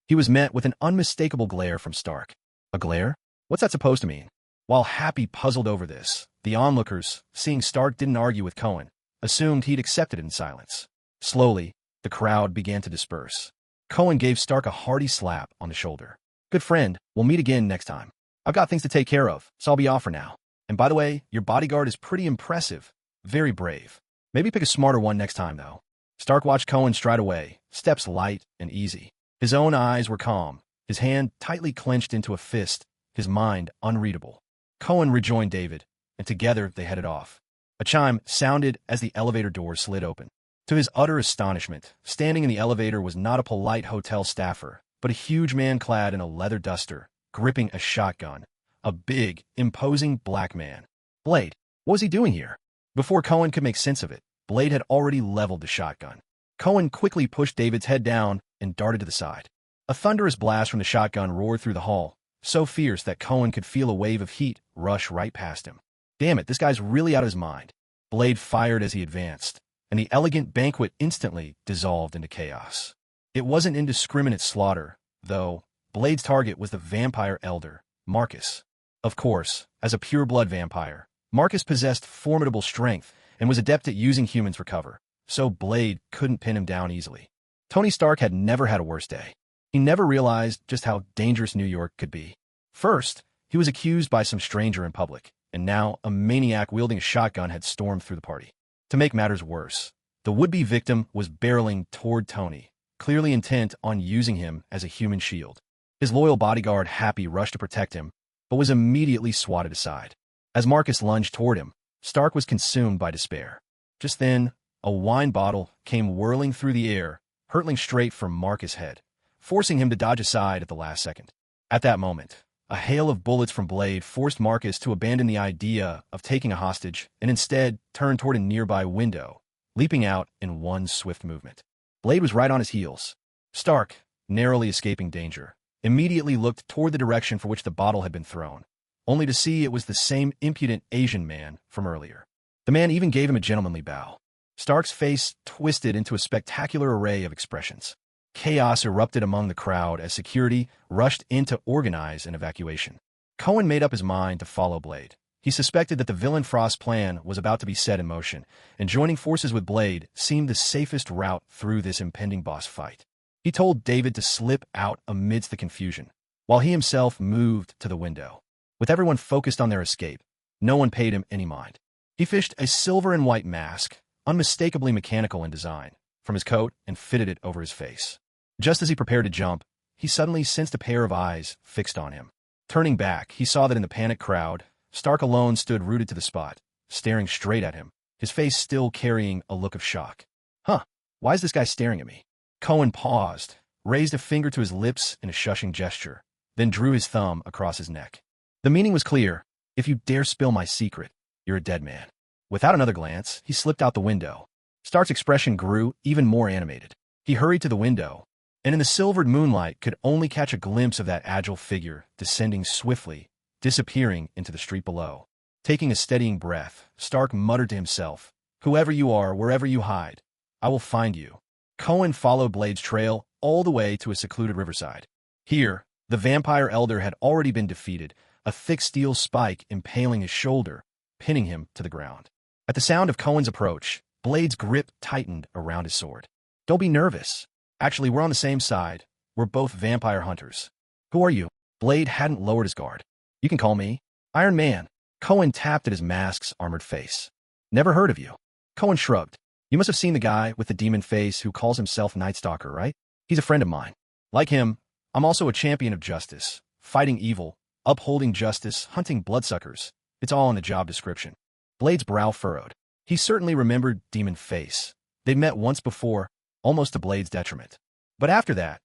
He was met with an unmistakable glare from Stark. A glare? What's that supposed to mean? While Happy puzzled over this, the onlookers, seeing Stark didn't argue with Cohen, assumed he'd accepted it in silence. Slowly, the crowd began to disperse. Cohen gave Stark a hearty slap on the shoulder. "Good friend, we'll meet again next time. I've got things to take care of, so I'll be off for now. And by the way, your bodyguard is pretty impressive. Very brave. Maybe pick a smarter one next time, though." Stark watched Cohen stride away, steps light and easy. His own eyes were calm, his hand tightly clenched into a fist, his mind unreadable. Cohen rejoined David, and together they headed off. A chime sounded as the elevator doors slid open. To his utter astonishment, standing in the elevator was not a polite hotel staffer, but a huge man clad in a leather duster, gripping a shotgun. A big, imposing black man. Blade, what was he doing here? Before Cohen could make sense of it, Blade had already leveled the shotgun. Cohen quickly pushed David's head down and darted to the side. A thunderous blast from the shotgun roared through the hall, so fierce that Cohen could feel a wave of heat rush right past him. Damn it, this guy's really out of his mind. Blade fired as he advanced, and the elegant banquet instantly dissolved into chaos. It wasn't indiscriminate slaughter, though. Blade's target was the vampire elder, Marcus. Of course, as a pure-blood vampire, Marcus possessed formidable strength and was adept at using humans for cover, so Blade couldn't pin him down easily. Tony Stark had never had a worse day. He never realized just how dangerous New York could be. First, he was accused by some stranger in public, and now a maniac wielding a shotgun had stormed through the party. To make matters worse, the would-be victim was barreling toward Tony, clearly intent on using him as a human shield. His loyal bodyguard Happy rushed to protect him, but was immediately swatted aside. As Marcus lunged toward him, Stark was consumed by despair. Just then, a wine bottle came whirling through the air, hurtling straight for Marcus' head, forcing him to dodge aside at the last second. At that moment, a hail of bullets from Blade forced Marcus to abandon the idea of taking a hostage and instead turn toward a nearby window, leaping out in one swift movement. Blade was right on his heels. Stark, narrowly escaping danger, immediately looked toward the direction for which the bottle had been thrown, only to see it was the same impudent Asian man from earlier. The man even gave him a gentlemanly bow. Stark's face twisted into a spectacular array of expressions. Chaos erupted among the crowd as security rushed in to organize an evacuation. Cohen made up his mind to follow Blade. He suspected that the villain Frost's plan was about to be set in motion, and joining forces with Blade seemed the safest route through this impending boss fight. He told David to slip out amidst the confusion, while he himself moved to the window. With everyone focused on their escape, no one paid him any mind. He fished a silver and white mask, unmistakably mechanical in design, from his coat and fitted it over his face. Just as he prepared to jump, he suddenly sensed a pair of eyes fixed on him. Turning back, he saw that in the panicked crowd, Stark alone stood rooted to the spot, staring straight at him, his face still carrying a look of shock. "Huh, why is this guy staring at me?" Cohen paused, raised a finger to his lips in a shushing gesture, then drew his thumb across his neck. The meaning was clear. "If you dare spill my secret, you're a dead man." Without another glance, he slipped out the window. Stark's expression grew even more animated. He hurried to the window, and in the silvered moonlight could only catch a glimpse of that agile figure descending swiftly, disappearing into the street below. Taking a steadying breath, Stark muttered to himself, "Whoever you are, wherever you hide, I will find you, Cohen followed Blade's trail all the way to a secluded riverside. Here, the vampire elder had already been defeated, a thick steel spike impaling his shoulder, pinning him to the ground. At the sound of Cohen's approach, Blade's grip tightened around his sword. Don't be nervous. Actually, we're on the same side. We're both vampire hunters. Who are you? Blade hadn't lowered his guard. You can call me Iron Man. Cohen tapped at his mask's armored face. Never heard of you. Cohen shrugged. You must have seen the guy with the demon face who calls himself Night Stalker, right? He's a friend of mine. Like him, I'm also a champion of justice, fighting evil, upholding justice, hunting bloodsuckers. It's all in the job description. Blade's brow furrowed. He certainly remembered Demon Face. They'd met once before, almost to Blade's detriment. But after that,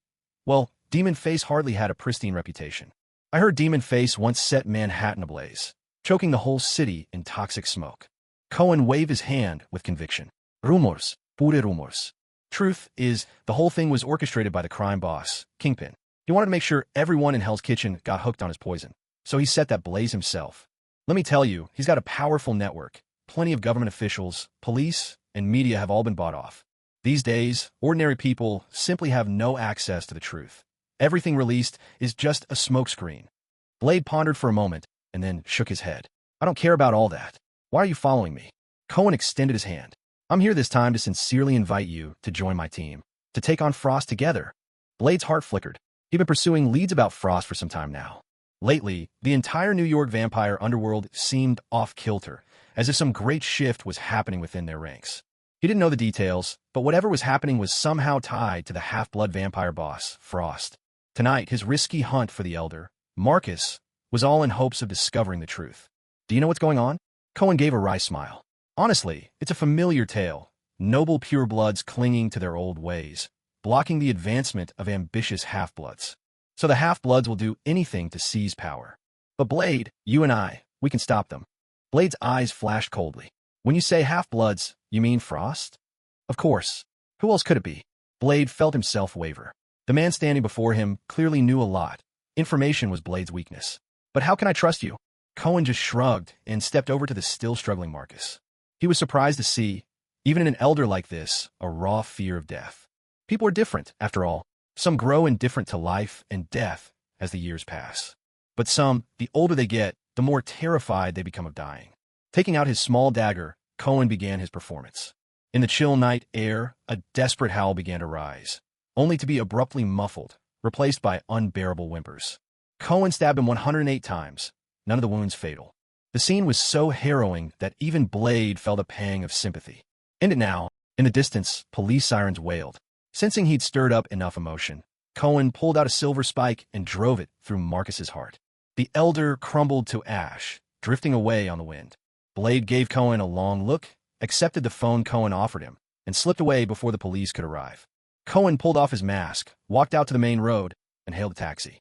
well, Demon Face hardly had a pristine reputation. I heard Demon Face once set Manhattan ablaze, choking the whole city in toxic smoke. Cohen waved his hand with conviction. Rumors, pure rumors. Truth is, the whole thing was orchestrated by the crime boss, Kingpin. He wanted to make sure everyone in Hell's Kitchen got hooked on his poison, so he set that blaze himself. Let me tell you, he's got a powerful network. Plenty of government officials, police, and media have all been bought off. These days, ordinary people simply have no access to the truth. Everything released is just a smokescreen. Blade pondered for a moment and then shook his head. I don't care about all that. Why are you following me? Cohen extended his hand. I'm here this time to sincerely invite you to join my team, to take on Frost together. Blade's heart flickered. He'd been pursuing leads about Frost for some time now. Lately, the entire New York vampire underworld seemed off-kilter, as if some great shift was happening within their ranks. He didn't know the details, but whatever was happening was somehow tied to the half-blood vampire boss, Frost. Tonight, his risky hunt for the elder, Marcus, was all in hopes of discovering the truth. Do you know what's going on? Cohen gave a wry smile. Honestly, it's a familiar tale. Noble purebloods clinging to their old ways, blocking the advancement of ambitious half-bloods. So the half-bloods will do anything to seize power. But Blade, you and I, we can stop them. Blade's eyes flashed coldly. When you say half-bloods, you mean Frost? Of course. Who else could it be? Blade felt himself waver. The man standing before him clearly knew a lot. Information was Blade's weakness. But how can I trust you? Cohen just shrugged and stepped over to the still struggling Marcus. He was surprised to see, even in an elder like this, a raw fear of death. People are different, after all. Some grow indifferent to life and death as the years pass. But some, the older they get, the more terrified they become of dying. Taking out his small dagger, Cohen began his performance. In the chill night air, a desperate howl began to rise, only to be abruptly muffled, replaced by unbearable whimpers. Cohen stabbed him 108 times, none of the wounds fatal. The scene was so harrowing that even Blade felt a pang of sympathy. And now, in the distance, police sirens wailed. Sensing he'd stirred up enough emotion, Cohen pulled out a silver spike and drove it through Marcus's heart. The elder crumbled to ash, drifting away on the wind. Blade gave Cohen a long look, accepted the phone Cohen offered him, and slipped away before the police could arrive. Cohen pulled off his mask, walked out to the main road, and hailed a taxi.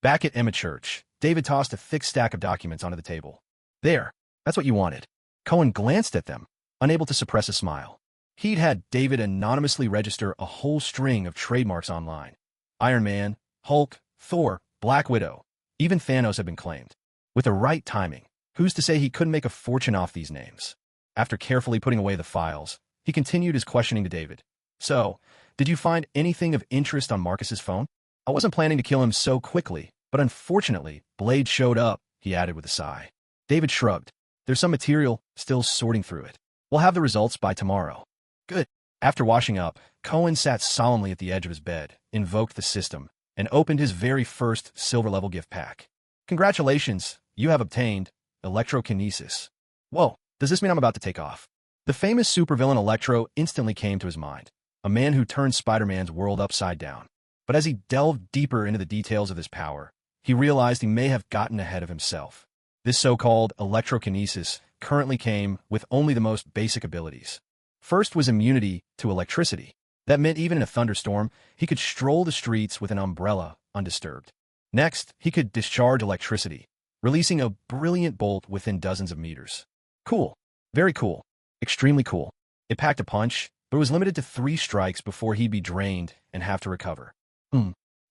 Back at Emma Church, David tossed a thick stack of documents onto the table. There, that's what you wanted. Cohen glanced at them, unable to suppress a smile. He'd had David anonymously register a whole string of trademarks online. Iron Man, Hulk, Thor, Black Widow, even Thanos had been claimed. With the right timing, who's to say he couldn't make a fortune off these names? After carefully putting away the files, he continued his questioning to David. So, did you find anything of interest on Marcus's phone? I wasn't planning to kill him so quickly, but unfortunately, Blade showed up, he added with a sigh. David shrugged. There's some material, still sorting through it. We'll have the results by tomorrow. Good. After washing up, Cohen sat solemnly at the edge of his bed, invoked the system, and opened his very first silver-level gift pack. Congratulations, you have obtained electrokinesis. Whoa, does this mean I'm about to take off? The famous supervillain Electro instantly came to his mind, a man who turned Spider-Man's world upside down. But as he delved deeper into the details of his power, he realized he may have gotten ahead of himself. This so-called electrokinesis currently came with only the most basic abilities. First was immunity to electricity. That meant even in a thunderstorm, he could stroll the streets with an umbrella undisturbed. Next, he could discharge electricity, releasing a brilliant bolt within dozens of meters. Cool. Very cool. Extremely cool. It packed a punch, but was limited to 3 strikes before he'd be drained and have to recover.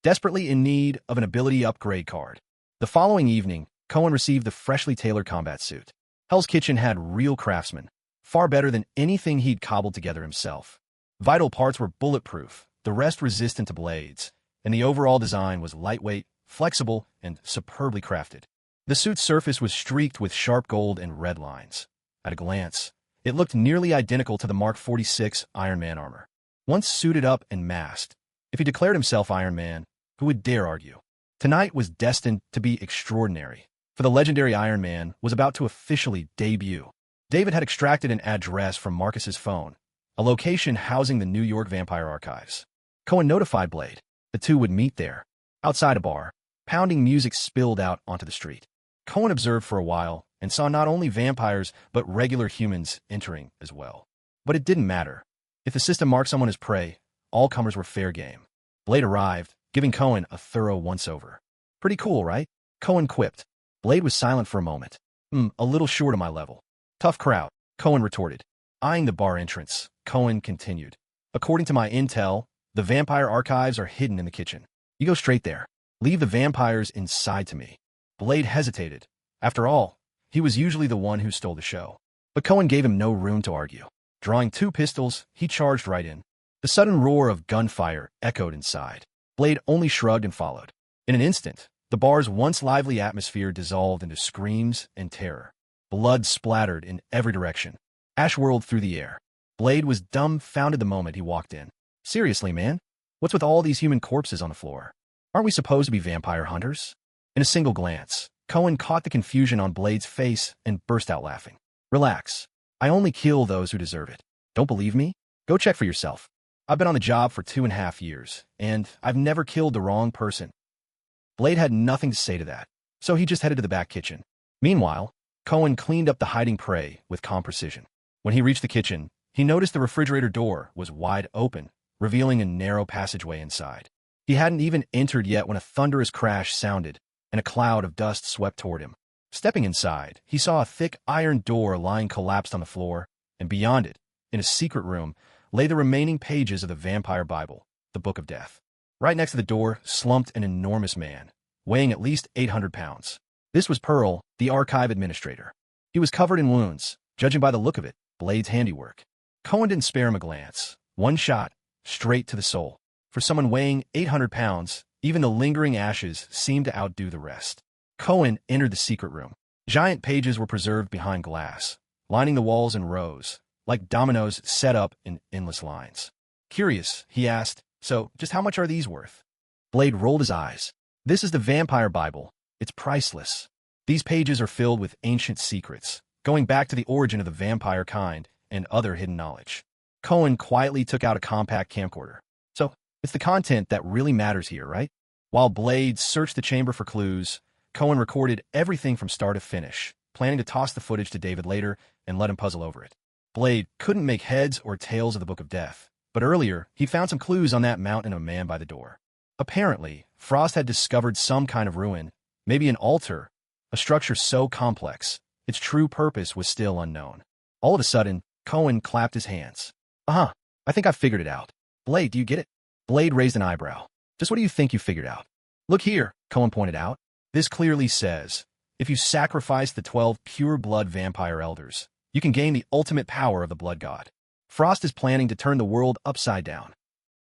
Desperately in need of an ability upgrade card. The following evening, Cohen received the freshly tailored combat suit. Hell's Kitchen had real craftsmen, far better than anything he'd cobbled together himself. Vital parts were bulletproof, the rest resistant to blades, and the overall design was lightweight, flexible, and superbly crafted. The suit's surface was streaked with sharp gold and red lines. At a glance, it looked nearly identical to the Mark 46 Iron Man armor. Once suited up and masked, if he declared himself Iron Man, who would dare argue? Tonight was destined to be extraordinary, for the legendary Iron Man was about to officially debut. David had extracted an address from Marcus's phone, a location housing the New York Vampire Archives. Cohen notified Blade. The two would meet there. Outside a bar, pounding music spilled out onto the street. Cohen observed for a while and saw not only vampires but regular humans entering as well. But it didn't matter. If the system marked someone as prey, all comers were fair game. Blade arrived, giving Cohen a thorough once-over. Pretty cool, right? Cohen quipped. Blade was silent for a moment. A little short of my level. Tough crowd, Cohen retorted. Eyeing the bar entrance, Cohen continued. According to my intel, the vampire archives are hidden in the kitchen. You go straight there. Leave the vampires inside to me. Blade hesitated. After all, he was usually the one who stole the show. But Cohen gave him no room to argue. Drawing 2 pistols, he charged right in. The sudden roar of gunfire echoed inside. Blade only shrugged and followed. In an instant, the bar's once lively atmosphere dissolved into screams and terror. Blood splattered in every direction. Ash whirled through the air. Blade was dumbfounded the moment he walked in. Seriously, man? What's with all these human corpses on the floor? Aren't we supposed to be vampire hunters? In a single glance, Cohen caught the confusion on Blade's face and burst out laughing. Relax. I only kill those who deserve it. Don't believe me? Go check for yourself. I've been on the job for 2.5 years, and I've never killed the wrong person. Blade had nothing to say to that, so he just headed to the back kitchen. Meanwhile, Cohen cleaned up the hiding prey with calm precision. When he reached the kitchen, he noticed the refrigerator door was wide open, revealing a narrow passageway inside. He hadn't even entered yet when a thunderous crash sounded, and a cloud of dust swept toward him. Stepping inside, he saw a thick iron door lying collapsed on the floor, and beyond it, in a secret room, lay the remaining pages of the Vampire Bible, the Book of Death. Right next to the door slumped an enormous man, weighing at least 800 pounds. This was Pearl, the archive administrator. He was covered in wounds, judging by the look of it, Blade's handiwork. Cohen didn't spare him a glance. One shot, straight to the soul. For someone weighing 800 pounds, even the lingering ashes seemed to outdo the rest. Cohen entered the secret room. Giant pages were preserved behind glass, lining the walls in rows, like dominoes set up in endless lines. Curious, he asked, so just how much are these worth? Blade rolled his eyes. This is the Vampire Bible. It's priceless. These pages are filled with ancient secrets, going back to the origin of the vampire kind and other hidden knowledge. Cohen quietly took out a compact camcorder. So, it's the content that really matters here, right? While Blade searched the chamber for clues, Cohen recorded everything from start to finish, planning to toss the footage to David later and let him puzzle over it. Blade couldn't make heads or tails of the Book of Death, but earlier he found some clues on that mountain and a man by the door. Apparently, Frost had discovered some kind of ruin, maybe an altar, a structure so complex, its true purpose was still unknown. All of a sudden, Cohen clapped his hands. I think I've figured it out. Blade, do you get it? Blade raised an eyebrow. Just what do you think you figured out? Look here, Cohen pointed out. This clearly says, if you sacrifice the 12 pure-blood vampire elders, you can gain the ultimate power of the blood god. Frost is planning to turn the world upside down.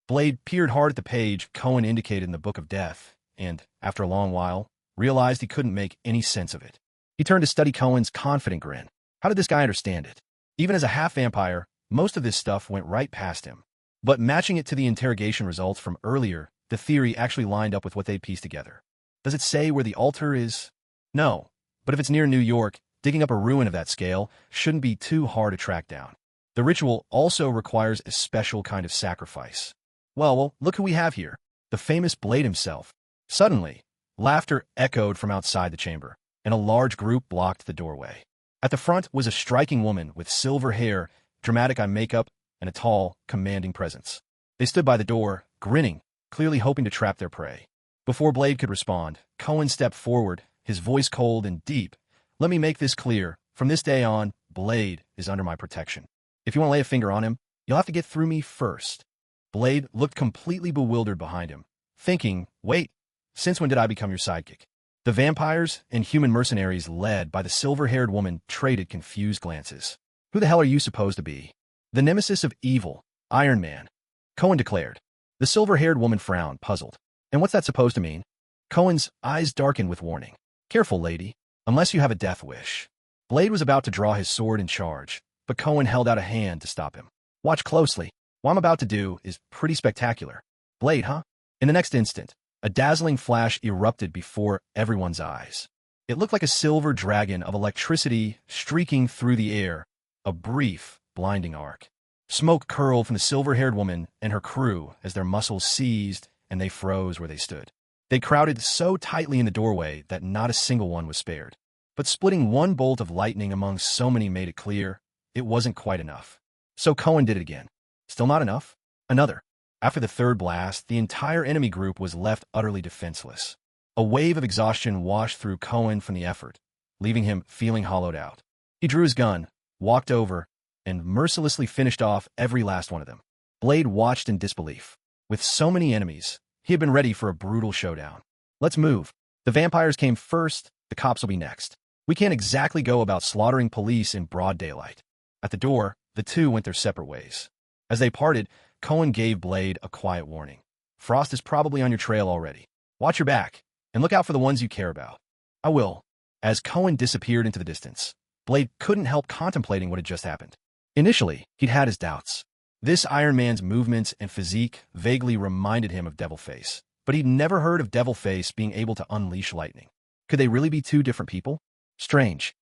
Blade peered hard at the page Cohen indicated in the Book of Death, and, after a long while, realized he couldn't make any sense of it. He turned to study Cohen's confident grin. How did this guy understand it? Even as a half-vampire, most of this stuff went right past him. But matching it to the interrogation results from earlier, the theory actually lined up with what they'd pieced together. Does it say where the altar is? No. But if it's near New York, digging up a ruin of that scale shouldn't be too hard to track down. The ritual also requires a special kind of sacrifice. Well, look who we have here. The famous Blade himself. Suddenly, laughter echoed from outside the chamber, and a large group blocked the doorway. At the front was a striking woman with silver hair, dramatic eye makeup, and a tall, commanding presence. They stood by the door, grinning, clearly hoping to trap their prey. Before Blade could respond, Cohen stepped forward, his voice cold and deep. Let me make this clear. From this day on, Blade is under my protection. If you want to lay a finger on him, you'll have to get through me first. Blade looked completely bewildered behind him, thinking, wait, since when did I become your sidekick? The vampires and human mercenaries led by the silver-haired woman traded confused glances. Who the hell are you supposed to be? The nemesis of evil, Iron Man, Cohen declared. The silver-haired woman frowned, puzzled. And what's that supposed to mean? Cohen's eyes darkened with warning. Careful, lady, unless you have a death wish. Blade was about to draw his sword and charge, but Cohen held out a hand to stop him. Watch closely. What I'm about to do is pretty spectacular. Blade, huh? In the next instant, a dazzling flash erupted before everyone's eyes. It looked like a silver dragon of electricity streaking through the air, a brief, blinding arc. Smoke curled from the silver-haired woman and her crew as their muscles seized and they froze where they stood. They crowded so tightly in the doorway that not a single one was spared. But splitting one bolt of lightning among so many made it clear it wasn't quite enough. So Cohen did it again. Still not enough? Another. After the third blast, the entire enemy group was left utterly defenseless. A wave of exhaustion washed through Cohen from the effort, leaving him feeling hollowed out. He drew his gun, walked over, and mercilessly finished off every last one of them. Blade watched in disbelief. With so many enemies, he had been ready for a brutal showdown. Let's move. The vampires came first, the cops will be next. We can't exactly go about slaughtering police in broad daylight. At the door, the two went their separate ways. As they parted, Cohen gave Blade a quiet warning. Frost is probably on your trail already. Watch your back, and look out for the ones you care about. I will. As Cohen disappeared into the distance, Blade couldn't help contemplating what had just happened. Initially, he'd had his doubts. This Iron Man's movements and physique vaguely reminded him of Devilface, but he'd never heard of Devilface being able to unleash lightning. Could they really be two different people? Strange.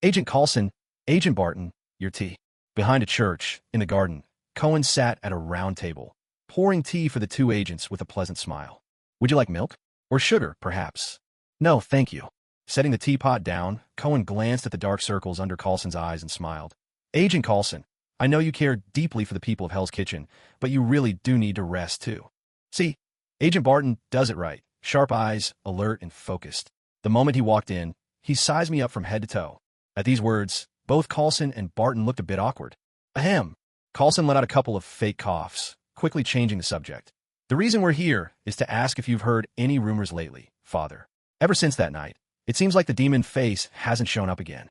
Agent Coulson, Agent Barton, your tea. Behind a church, in the garden, Cohen sat at a round table, pouring tea for the two agents with a pleasant smile. Would you like milk? Or sugar, perhaps? No, thank you. Setting the teapot down, Cohen glanced at the dark circles under Coulson's eyes and smiled. Agent Coulson, I know you care deeply for the people of Hell's Kitchen, but you really do need to rest, too. See, Agent Barton does it right. Sharp eyes, alert and focused. The moment he walked in, he sized me up from head to toe. At these words, both Coulson and Barton looked a bit awkward. Ahem. Coulson let out a couple of fake coughs, quickly changing the subject. The reason we're here is to ask if you've heard any rumors lately, Father. Ever since that night, it seems like the demon face hasn't shown up again.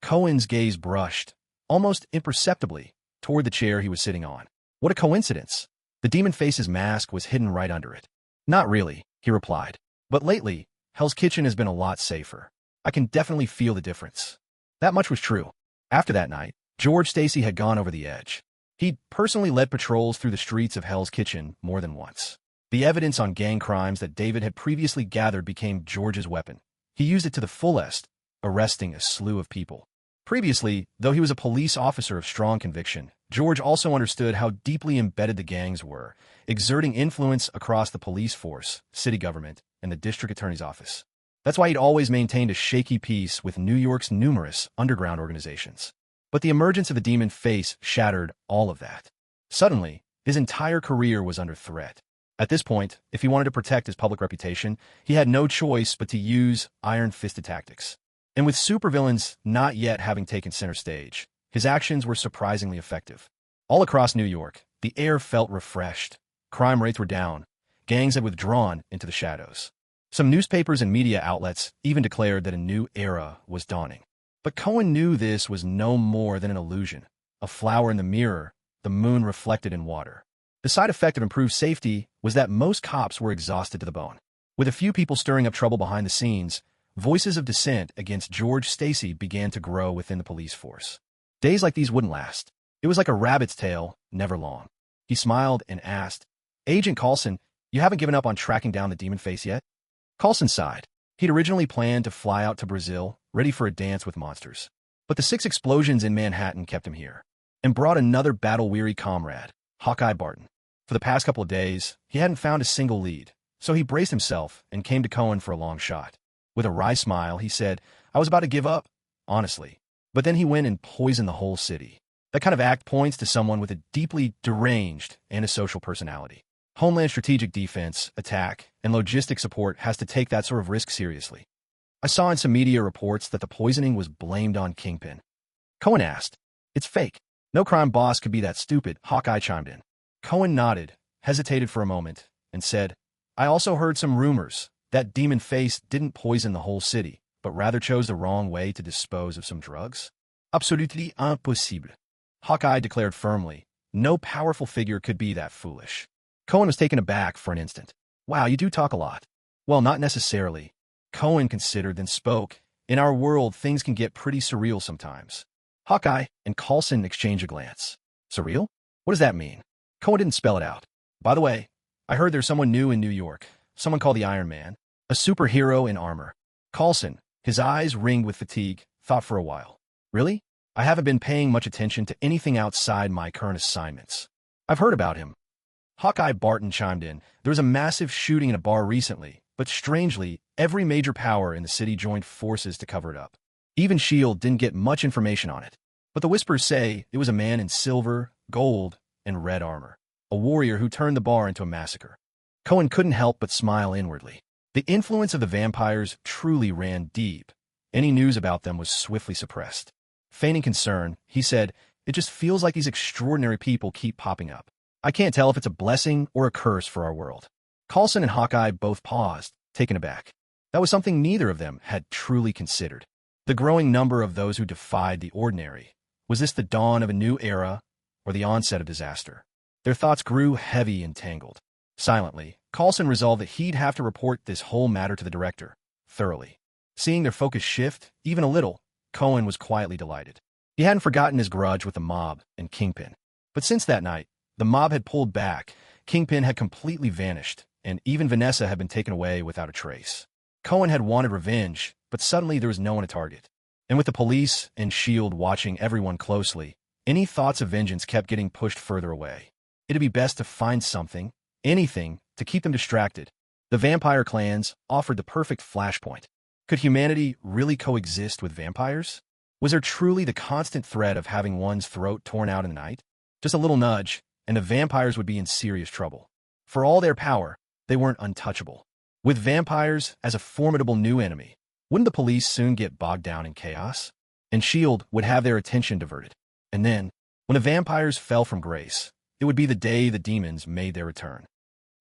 Cohen's gaze brushed, almost imperceptibly, toward the chair he was sitting on. What a coincidence. The demon face's mask was hidden right under it. Not really, he replied. But lately, Hell's Kitchen has been a lot safer. I can definitely feel the difference. That much was true. After that night, George Stacy had gone over the edge. He'd personally led patrols through the streets of Hell's Kitchen more than once. The evidence on gang crimes that David had previously gathered became George's weapon. He used it to the fullest, arresting a slew of people. Previously, though he was a police officer of strong conviction, George also understood how deeply embedded the gangs were, exerting influence across the police force, city government, and the district attorney's office. That's why he'd always maintained a shaky peace with New York's numerous underground organizations. But the emergence of the demon face shattered all of that. Suddenly, his entire career was under threat. At this point, if he wanted to protect his public reputation, he had no choice but to use iron-fisted tactics. And with supervillains not yet having taken center stage, his actions were surprisingly effective. All across New York, the air felt refreshed. Crime rates were down. Gangs had withdrawn into the shadows. Some newspapers and media outlets even declared that a new era was dawning. But Cohen knew this was no more than an illusion, a flower in the mirror, the moon reflected in water. The side effect of improved safety was that most cops were exhausted to the bone. With a few people stirring up trouble behind the scenes, voices of dissent against George Stacy began to grow within the police force. Days like these wouldn't last. It was like a rabbit's tail, never long. He smiled and asked, Agent Coulson, you haven't given up on tracking down the demon face yet? Coulson sighed. He'd originally planned to fly out to Brazil, ready for a dance with monsters. But the 6 explosions in Manhattan kept him here, and brought another battle-weary comrade, Hawkeye Barton. For the past couple of days, he hadn't found a single lead, so he braced himself and came to Cohen for a long shot. With a wry smile, he said, I was about to give up, honestly. But then he went and poisoned the whole city. That kind of act points to someone with a deeply deranged antisocial personality. Homeland strategic defense, attack, and logistic support has to take that sort of risk seriously. I saw in some media reports that the poisoning was blamed on Kingpin. Cohen asked, It's fake. No crime boss could be that stupid, Hawkeye chimed in. Cohen nodded, hesitated for a moment, and said, I also heard some rumors that demon face didn't poison the whole city, but rather chose the wrong way to dispose of some drugs. Absolutely impossible. Hawkeye declared firmly, No powerful figure could be that foolish. Cohen was taken aback for an instant. Wow, you do talk a lot. Well, not necessarily. Cohen considered, then spoke. In our world, things can get pretty surreal sometimes. Hawkeye and Coulson exchanged a glance. Surreal? What does that mean? Cohen didn't spell it out. By the way, I heard there's someone new in New York. Someone called the Iron Man. A superhero in armor. Coulson, his eyes ringed with fatigue, thought for a while. Really? I haven't been paying much attention to anything outside my current assignments. I've heard about him. Hawkeye Barton chimed in. There was a massive shooting in a bar recently, but strangely, every major power in the city joined forces to cover it up. Even S.H.I.E.L.D. didn't get much information on it. But the whispers say it was a man in silver, gold, and red armor. A warrior who turned the bar into a massacre. Cohen couldn't help but smile inwardly. The influence of the vampires truly ran deep. Any news about them was swiftly suppressed. Feigning concern, he said, "It just feels like these extraordinary people keep popping up. I can't tell if it's a blessing or a curse for our world." Coulson and Hawkeye both paused, taken aback. That was something neither of them had truly considered. The growing number of those who defied the ordinary. Was this the dawn of a new era or the onset of disaster? Their thoughts grew heavy and tangled. Silently, Coulson resolved that he'd have to report this whole matter to the director, thoroughly. Seeing their focus shift, even a little, Cohen was quietly delighted. He hadn't forgotten his grudge with the mob and Kingpin. But since that night, the mob had pulled back, Kingpin had completely vanished, and even Vanessa had been taken away without a trace. Cohen had wanted revenge, but suddenly there was no one to target. And with the police and S.H.I.E.L.D. watching everyone closely, any thoughts of vengeance kept getting pushed further away. It'd be best to find something, anything, to keep them distracted. The vampire clans offered the perfect flashpoint. Could humanity really coexist with vampires? Was there truly the constant threat of having one's throat torn out in the night? Just a little nudge, and the vampires would be in serious trouble. For all their power, they weren't untouchable. With vampires as a formidable new enemy, wouldn't the police soon get bogged down in chaos? And S.H.I.E.L.D. would have their attention diverted. And then, when the vampires fell from grace, it would be the day the demons made their return.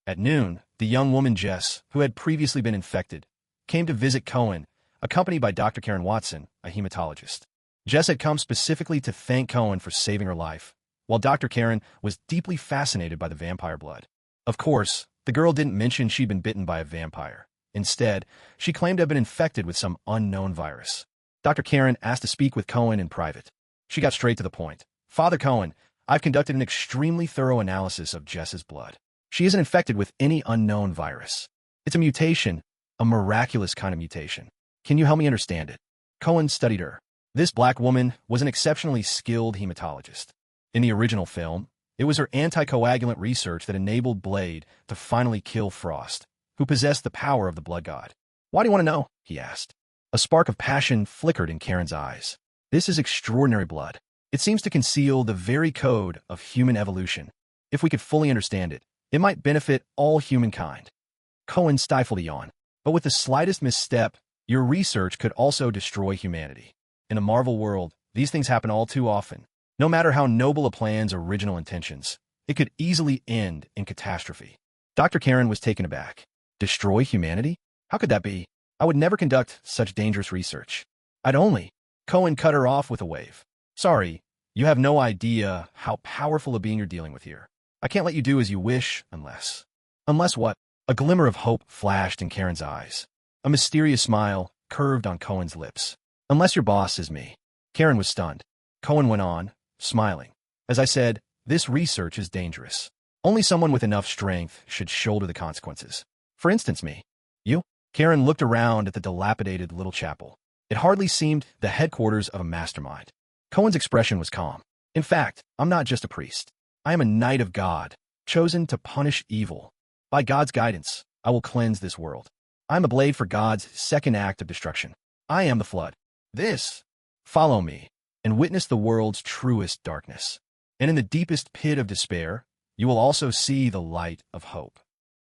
At noon, the young woman Jess, who had previously been infected, came to visit Cohen, accompanied by Dr. Karen Watson, a hematologist. Jess had come specifically to thank Cohen for saving her life, while Dr. Karen was deeply fascinated by the vampire blood. Of course, the girl didn't mention she'd been bitten by a vampire. Instead, she claimed to have been infected with some unknown virus. Dr. Karen asked to speak with Cohen in private. She got straight to the point. "Father Cohen, I've conducted an extremely thorough analysis of Jess's blood. She isn't infected with any unknown virus. It's a mutation, a miraculous kind of mutation. Can you help me understand it?" Cohen studied her. This black woman was an exceptionally skilled hematologist. In the original film, it was her anticoagulant research that enabled Blade to finally kill Frost, who possessed the power of the blood god. "Why do you want to know?" he asked. A spark of passion flickered in Karen's eyes. "This is extraordinary blood. It seems to conceal the very code of human evolution. If we could fully understand it, it might benefit all humankind." Cohen stifled a yawn. "But with the slightest misstep, your research could also destroy humanity. In the Marvel world, these things happen all too often. No matter how noble a plan's original intentions, it could easily end in catastrophe." Dr. Karen was taken aback. "Destroy humanity? How could that be? I would never conduct such dangerous research. I'd only—" Cohen cut her off with a wave. "Sorry, you have no idea how powerful a being you're dealing with here. I can't let you do as you wish unless—" "Unless what?" A glimmer of hope flashed in Karen's eyes. A mysterious smile curved on Cohen's lips. "Unless your boss is me." Karen was stunned. Cohen went on, smiling. "As I said, this research is dangerous. Only someone with enough strength should shoulder the consequences. For instance, me." "You?" Karen looked around at the dilapidated little chapel. It hardly seemed the headquarters of a mastermind. Cohen's expression was calm. "In fact, I'm not just a priest. I am a knight of God, chosen to punish evil. By God's guidance, I will cleanse this world. I am a blade for God's second act of destruction. I am the flood. Follow me, and witness the world's truest darkness. And in the deepest pit of despair, you will also see the light of hope."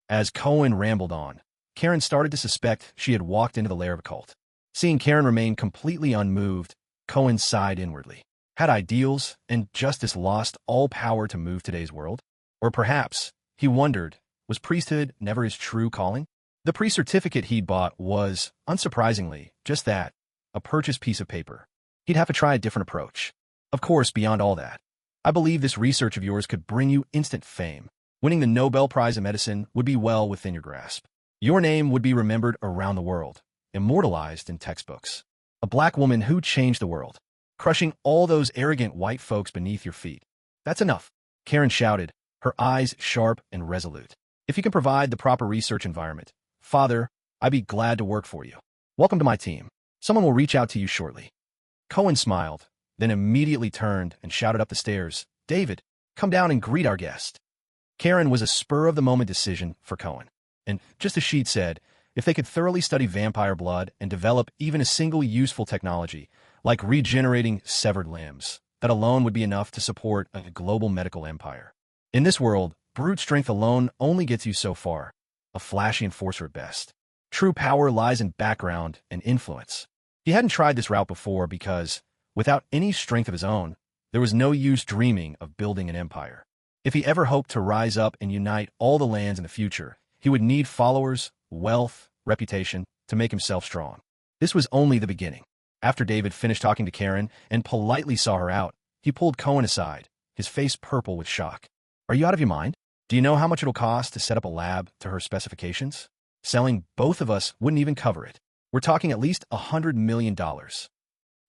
As Cohen rambled on, Karen started to suspect she had walked into the lair of a cult. Seeing Karen remain completely unmoved, Cohen sighed inwardly. Had ideals and justice lost all power to move today's world? Or perhaps, he wondered, was priesthood never his true calling? The priest certificate he'd bought was, unsurprisingly, just that, a purchased piece of paper. He'd have to try a different approach. Of course, beyond all that, I believe this research of yours could bring you instant fame. Winning the Nobel Prize in Medicine would be well within your grasp. Your name would be remembered around the world, immortalized in textbooks. A black woman who changed the world, crushing all those arrogant white folks beneath your feet. That's enough, Karen shouted, her eyes sharp and resolute. If you can provide the proper research environment, Father, I'd be glad to work for you. Welcome to my team. Someone will reach out to you shortly. Cohen smiled, then immediately turned and shouted up the stairs, David, come down and greet our guest. Karen was a spur-of-the-moment decision for Cohen. And just as she'd said, if they could thoroughly study vampire blood and develop even a single useful technology, like regenerating severed limbs, that alone would be enough to support a global medical empire. In this world, brute strength alone only gets you so far, a flashy enforcer at best. True power lies in background and influence. He hadn't tried this route before because, without any strength of his own, there was no use dreaming of building an empire. If he ever hoped to rise up and unite all the lands in the future, he would need followers, wealth, reputation to make himself strong. This was only the beginning. After David finished talking to Karen and politely saw her out, he pulled Cohen aside, his face purple with shock. Are you out of your mind? Do you know how much it'll cost to set up a lab to her specifications? Selling both of us wouldn't even cover it. We're talking at least $100 million.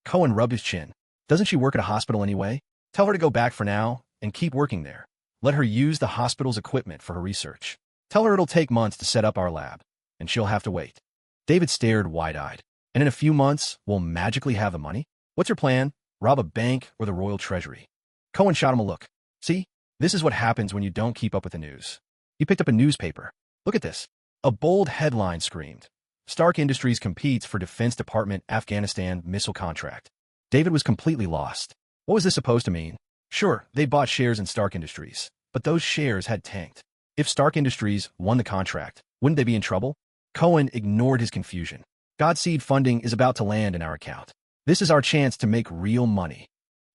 Cohen rubbed his chin. Doesn't she work at a hospital anyway? Tell her to go back for now and keep working there. Let her use the hospital's equipment for her research. Tell her it'll take months to set up our lab, and she'll have to wait. David stared wide-eyed. And in a few months, we'll magically have the money? What's your plan? Rob a bank or the royal treasury? Cohen shot him a look. See? This is what happens when you don't keep up with the news. He picked up a newspaper. Look at this. A bold headline screamed, Stark Industries competes for Defense Department Afghanistan missile contract. David was completely lost. What was this supposed to mean? Sure, they bought shares in Stark Industries, but those shares had tanked. If Stark Industries won the contract, wouldn't they be in trouble? Cohen ignored his confusion. Godseed funding is about to land in our account. This is our chance to make real money.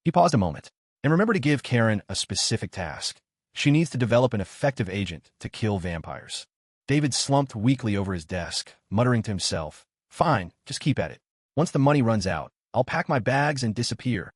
He paused a moment. And remember to give Karen a specific task. She needs to develop an effective agent to kill vampires. David slumped weakly over his desk, muttering to himself, Fine, just keep at it. Once the money runs out, I'll pack my bags and disappear.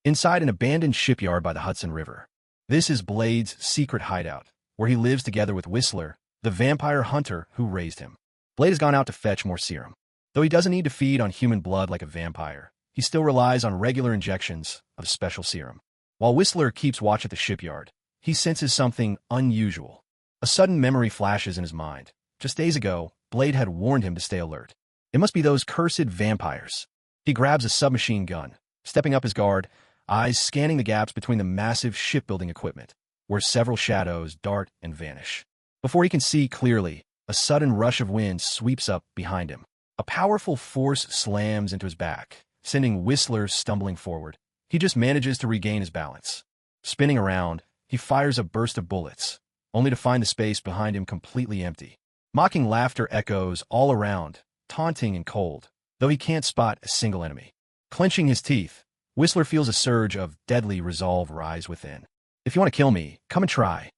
Inside an abandoned shipyard by the Hudson River. This is Blade's secret hideout, where he lives together with Whistler, the vampire hunter who raised him. Blade has gone out to fetch more serum. Though he doesn't need to feed on human blood like a vampire, he still relies on regular injections of special serum. While Whistler keeps watch at the shipyard, he senses something unusual. A sudden memory flashes in his mind. Just days ago, Blade had warned him to stay alert. It must be those cursed vampires. He grabs a submachine gun, stepping up his guard, eyes scanning the gaps between the massive shipbuilding equipment, where several shadows dart and vanish. Before he can see clearly, a sudden rush of wind sweeps up behind him. A powerful force slams into his back, sending Whistler stumbling forward. He just manages to regain his balance. Spinning around, he fires a burst of bullets, only to find the space behind him completely empty. Mocking laughter echoes all around, taunting and cold, though he can't spot a single enemy. Clenching his teeth, Whistler feels a surge of deadly resolve rise within. If you want to kill me, come and try.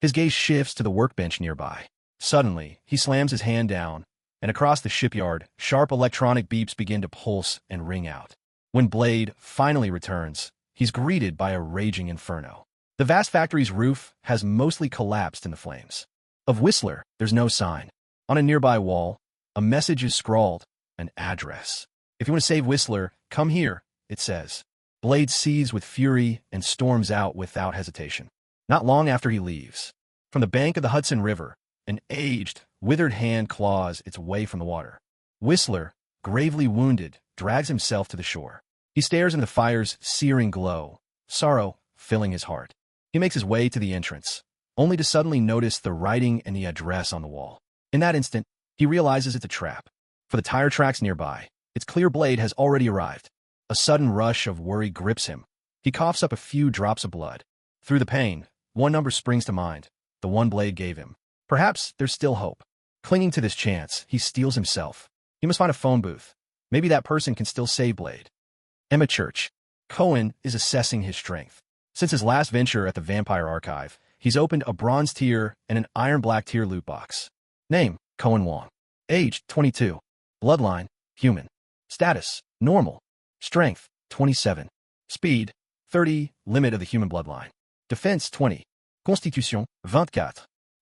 His gaze shifts to the workbench nearby. Suddenly, he slams his hand down, and across the shipyard, sharp electronic beeps begin to pulse and ring out. When Blade finally returns, he's greeted by a raging inferno. The vast factory's roof has mostly collapsed in the flames. Of Whistler, there's no sign. On a nearby wall, a message is scrawled, an address. If you want to save Whistler, come here, it says. Blade seethes with fury and storms out without hesitation. Not long after he leaves, from the bank of the Hudson River, an aged, withered hand claws its way from the water. Whistler, gravely wounded, drags himself to the shore. He stares into the fire's searing glow, sorrow filling his heart. He makes his way to the entrance, only to suddenly notice the writing and the address on the wall. In that instant, he realizes it's a trap. For the tire tracks nearby, it's clear Blade has already arrived. A sudden rush of worry grips him. He coughs up a few drops of blood. Through the pain, one number springs to mind, the one Blade gave him. Perhaps there's still hope. Clinging to this chance, he steels himself. He must find a phone booth. Maybe that person can still save Blade. Emma Church. Cohen is assessing his strength. Since his last venture at the Vampire Archive, he's opened a bronze tier and an iron black tier loot box. Name, Cohen Wong. Age, 22. Bloodline, human. Status, normal. Strength, 27. Speed, 30. Limit of the human bloodline. Defense 20. Constitution 24.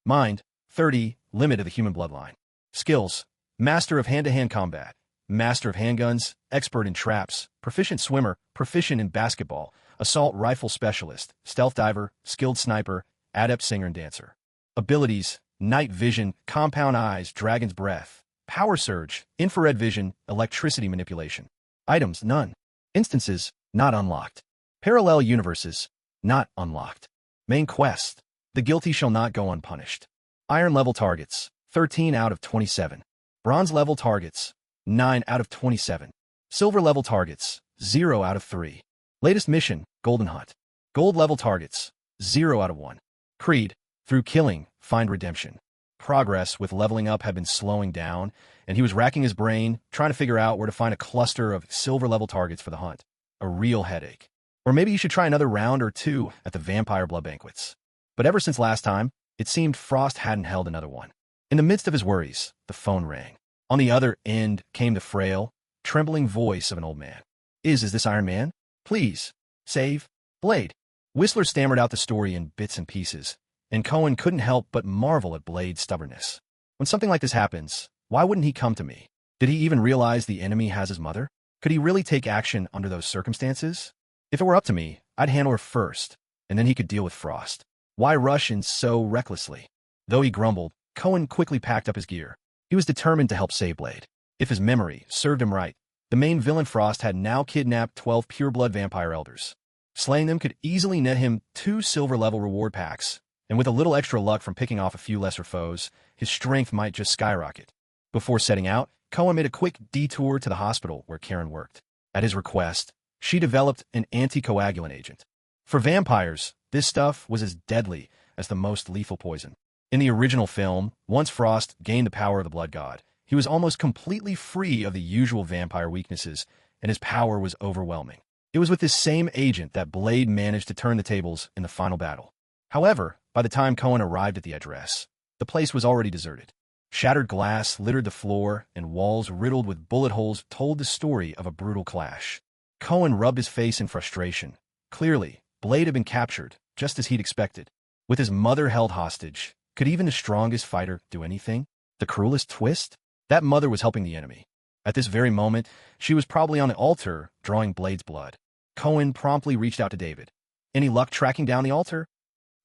Mind 30. Limit of the human bloodline. Skills: Master of hand-to-hand combat, Master of handguns, Expert in traps, Proficient swimmer, Proficient in basketball, Assault rifle specialist, Stealth diver, Skilled sniper, Adept singer and dancer. Abilities: Night vision, Compound eyes, Dragon's breath, Power surge, Infrared vision, Electricity manipulation. Items: None. Instances: Not unlocked. Parallel universes: Not unlocked. Main quest: The guilty shall not go unpunished. Iron level targets: 13 out of 27. Bronze level targets: 9 out of 27. Silver level targets: 0 out of 3. Latest mission: Golden Hunt. Gold level targets: 0 out of 1. Creed: Through killing, find redemption. Progress with leveling up had been slowing down, and he was racking his brain, trying to figure out where to find a cluster of silver level targets for the hunt. A real headache. Or maybe you should try another round or two at the vampire blood banquets. But ever since last time, it seemed Frost hadn't held another one. In the midst of his worries, the phone rang. On the other end came the frail, trembling voice of an old man. Is this Iron Man? Please, save Blade. Whistler stammered out the story in bits and pieces, and Cohen couldn't help but marvel at Blade's stubbornness. When something like this happens, why wouldn't he come to me? Did he even realize the enemy has his mother? Could he really take action under those circumstances? If it were up to me, I'd handle her first, and then he could deal with Frost. Why rush in so recklessly? Though he grumbled, Cohen quickly packed up his gear. He was determined to help save Blade. If his memory served him right, the main villain Frost had now kidnapped 12 pureblood vampire elders. Slaying them could easily net him 2 silver-level reward packs, and with a little extra luck from picking off a few lesser foes, his strength might just skyrocket. Before setting out, Cohen made a quick detour to the hospital where Karen worked. At his request, she developed an anticoagulant agent. For vampires, this stuff was as deadly as the most lethal poison. In the original film, once Frost gained the power of the blood god, he was almost completely free of the usual vampire weaknesses, and his power was overwhelming. It was with this same agent that Blade managed to turn the tables in the final battle. However, by the time Cohen arrived at the address, the place was already deserted. Shattered glass littered the floor, and walls riddled with bullet holes told the story of a brutal clash. Cohen rubbed his face in frustration. Clearly, Blade had been captured, just as he'd expected. With his mother held hostage, could even the strongest fighter do anything? The cruelest twist? That mother was helping the enemy. At this very moment, she was probably on the altar, drawing Blade's blood. Cohen promptly reached out to David. Any luck tracking down the altar?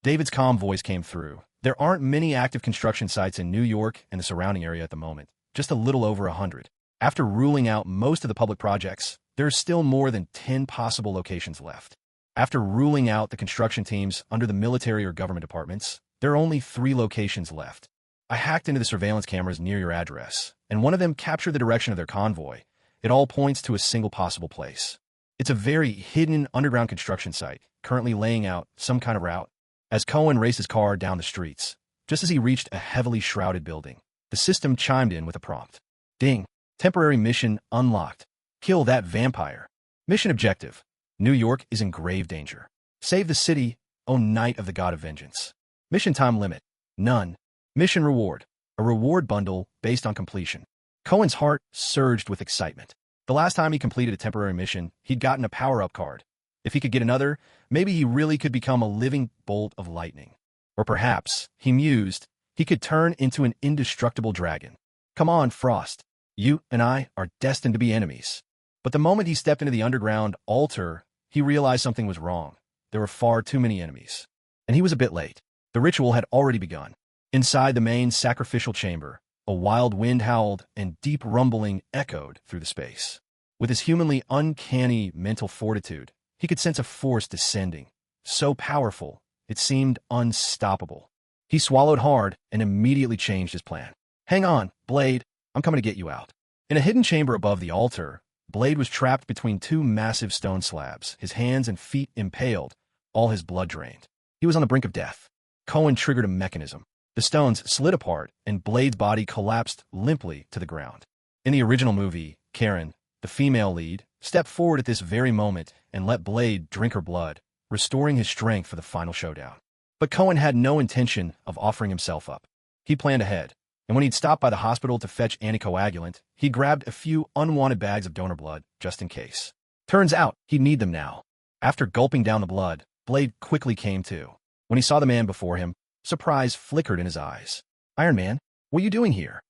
David's calm voice came through. There aren't many active construction sites in New York and the surrounding area at the moment, just a little over 100. After ruling out most of the public projects, there are still more than 10 possible locations left. After ruling out the construction teams under the military or government departments, there are only 3 locations left. I hacked into the surveillance cameras near your address, and one of them captured the direction of their convoy. It all points to a single possible place. It's a very hidden underground construction site, currently laying out some kind of route. As Cohen raced his car down the streets, just as he reached a heavily shrouded building, the system chimed in with a prompt. Ding. Temporary mission unlocked. Kill that vampire. Mission objective. New York is in grave danger. Save the city, O Knight of the God of Vengeance. Mission time limit. None. Mission reward. A reward bundle based on completion. Cohen's heart surged with excitement. The last time he completed a temporary mission, he'd gotten a power-up card. If he could get another, maybe he really could become a living bolt of lightning. Or perhaps, he mused, he could turn into an indestructible dragon. Come on, Frost. You and I are destined to be enemies. But the moment he stepped into the underground altar, he realized something was wrong. There were far too many enemies. And he was a bit late. The ritual had already begun. Inside the main sacrificial chamber, a wild wind howled and deep rumbling echoed through the space. With his humanly uncanny mental fortitude, he could sense a force descending, so powerful, it seemed unstoppable. He swallowed hard and immediately changed his plan. Hang on, Blade, I'm coming to get you out. In a hidden chamber above the altar, Blade was trapped between 2 massive stone slabs, his hands and feet impaled, all his blood drained. He was on the brink of death. Cohen triggered a mechanism. The stones slid apart, and Blade's body collapsed limply to the ground. In the original movie, Karen, the female lead, stepped forward at this very moment and let Blade drink her blood, restoring his strength for the final showdown. But Cohen had no intention of offering himself up. He planned ahead, and when he'd stopped by the hospital to fetch anticoagulant, he grabbed a few unwanted bags of donor blood just in case. Turns out he'd need them now. After gulping down the blood, Blade quickly came to. When he saw the man before him, surprise flickered in his eyes. Iron Man, what are you doing here?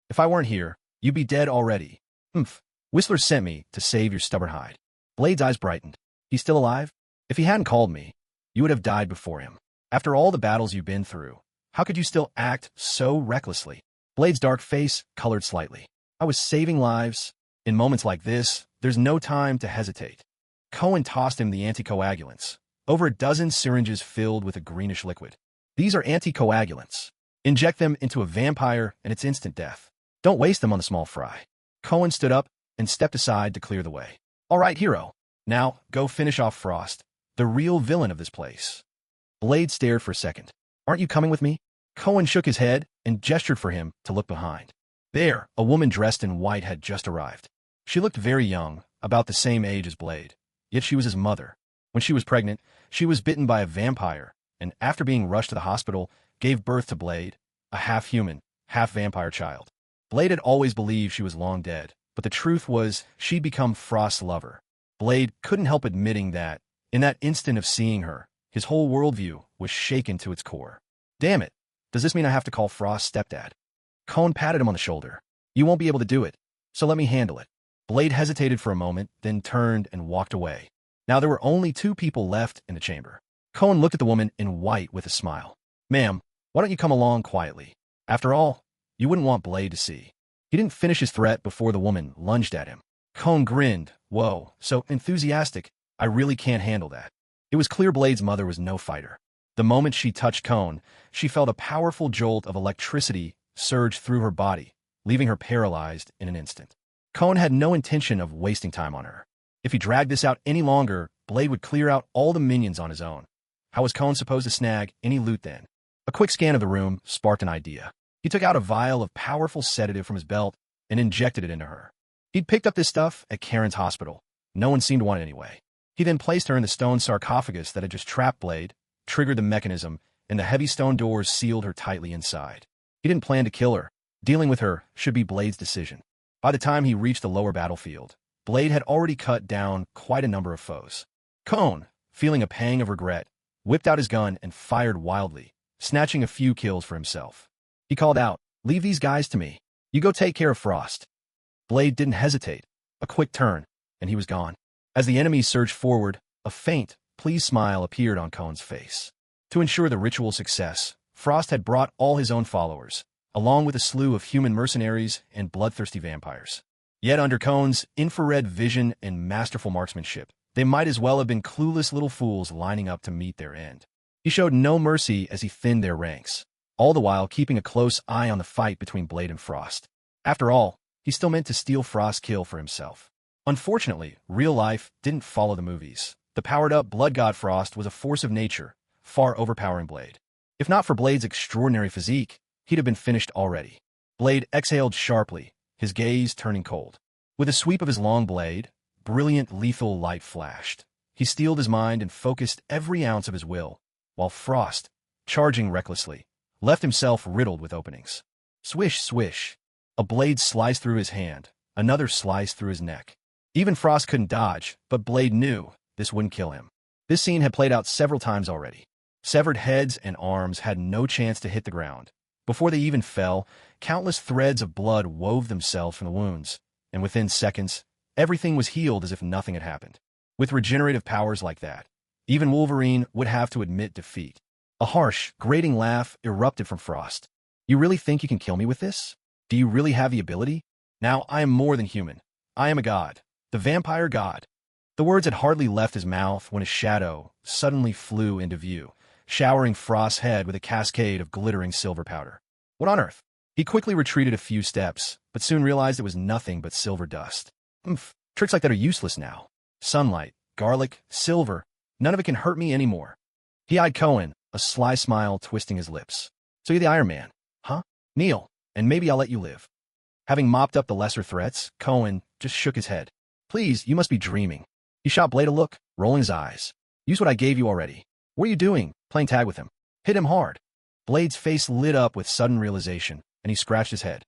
If I weren't here, you'd be dead already. Humph. Whistler sent me to save your stubborn hide. Blade's eyes brightened. He's still alive? If he hadn't called me, you would have died before him. After all the battles you've been through, how could you still act so recklessly? Blade's dark face colored slightly. I was saving lives. In moments like this, there's no time to hesitate. Cohen tossed him the anticoagulants, over a dozen syringes filled with a greenish liquid. These are anticoagulants. Inject them into a vampire and it's instant death. Don't waste them on the small fry. Cohen stood up and stepped aside to clear the way. All right, hero. Now, go finish off Frost, the real villain of this place. Blade stared for a second. Aren't you coming with me? Cohen shook his head and gestured for him to look behind. There, a woman dressed in white had just arrived. She looked very young, about the same age as Blade. Yet she was his mother. When she was pregnant, she was bitten by a vampire, and after being rushed to the hospital, gave birth to Blade, a half-human, half-vampire child. Blade had always believed she was long dead, but the truth was she'd become Frost's lover. Blade couldn't help admitting that, in that instant of seeing her, his whole worldview was shaken to its core. Damn it, does this mean I have to call Frost stepdad? Cohen patted him on the shoulder. You won't be able to do it, so let me handle it. Blade hesitated for a moment, then turned and walked away. Now there were only two people left in the chamber. Cohen looked at the woman in white with a smile. Ma'am, why don't you come along quietly? After all, you wouldn't want Blade to see. He didn't finish his threat before the woman lunged at him. Cohen grinned. Whoa, so enthusiastic. I really can't handle that. It was clear Blade's mother was no fighter. The moment she touched Cohen, she felt a powerful jolt of electricity surge through her body, leaving her paralyzed in an instant. Cohen had no intention of wasting time on her. If he dragged this out any longer, Blade would clear out all the minions on his own. How was Cohen supposed to snag any loot then? A quick scan of the room sparked an idea. He took out a vial of powerful sedative from his belt and injected it into her. He'd picked up this stuff at Karen's hospital. No one seemed to want it anyway. He then placed her in the stone sarcophagus that had just trapped Blade, triggered the mechanism, and the heavy stone doors sealed her tightly inside. He didn't plan to kill her. Dealing with her should be Blade's decision. By the time he reached the lower battlefield, Blade had already cut down quite a number of foes. Cohen, feeling a pang of regret, whipped out his gun and fired wildly, snatching a few kills for himself. He called out, "Leave these guys to me. You go take care of Frost." Blade didn't hesitate. A quick turn, and he was gone. As the enemies surged forward, a faint, pleased smile appeared on Cohen's face. To ensure the ritual's success, Frost had brought all his own followers, along with a slew of human mercenaries and bloodthirsty vampires. Yet under Cohen's infrared vision and masterful marksmanship, they might as well have been clueless little fools lining up to meet their end. He showed no mercy as he thinned their ranks, all the while keeping a close eye on the fight between Blade and Frost. After all, he still meant to steal Frost's kill for himself. Unfortunately, real life didn't follow the movies. The powered-up blood god Frost was a force of nature, far overpowering Blade. If not for Blade's extraordinary physique, he'd have been finished already. Blade exhaled sharply, his gaze turning cold. With a sweep of his long blade, brilliant lethal light flashed. He steeled his mind and focused every ounce of his will, while Frost, charging recklessly, left himself riddled with openings. Swish, swish. A blade sliced through his hand, another sliced through his neck. Even Frost couldn't dodge, but Blade knew this wouldn't kill him. This scene had played out several times already. Severed heads and arms had no chance to hit the ground. Before they even fell, countless threads of blood wove themselves from the wounds, and within seconds, everything was healed as if nothing had happened. With regenerative powers like that, even Wolverine would have to admit defeat. A harsh, grating laugh erupted from Frost. You really think you can kill me with this? Do you really have the ability? Now I am more than human. I am a god. The vampire god. The words had hardly left his mouth when a shadow suddenly flew into view, showering Frost's head with a cascade of glittering silver powder. What on earth? He quickly retreated a few steps, but soon realized it was nothing but silver dust. Tricks like that are useless now. Sunlight, garlic, silver, none of it can hurt me anymore. He eyed Cohen, a sly smile twisting his lips. So you're the Iron Man, huh? Kneel, and maybe I'll let you live. Having mopped up the lesser threats, Cohen just shook his head. Please, you must be dreaming. He shot Blade a look, rolling his eyes. Use what I gave you already. What are you doing, playing tag with him? Hit him hard. Blade's face lit up with sudden realization, and he scratched his head.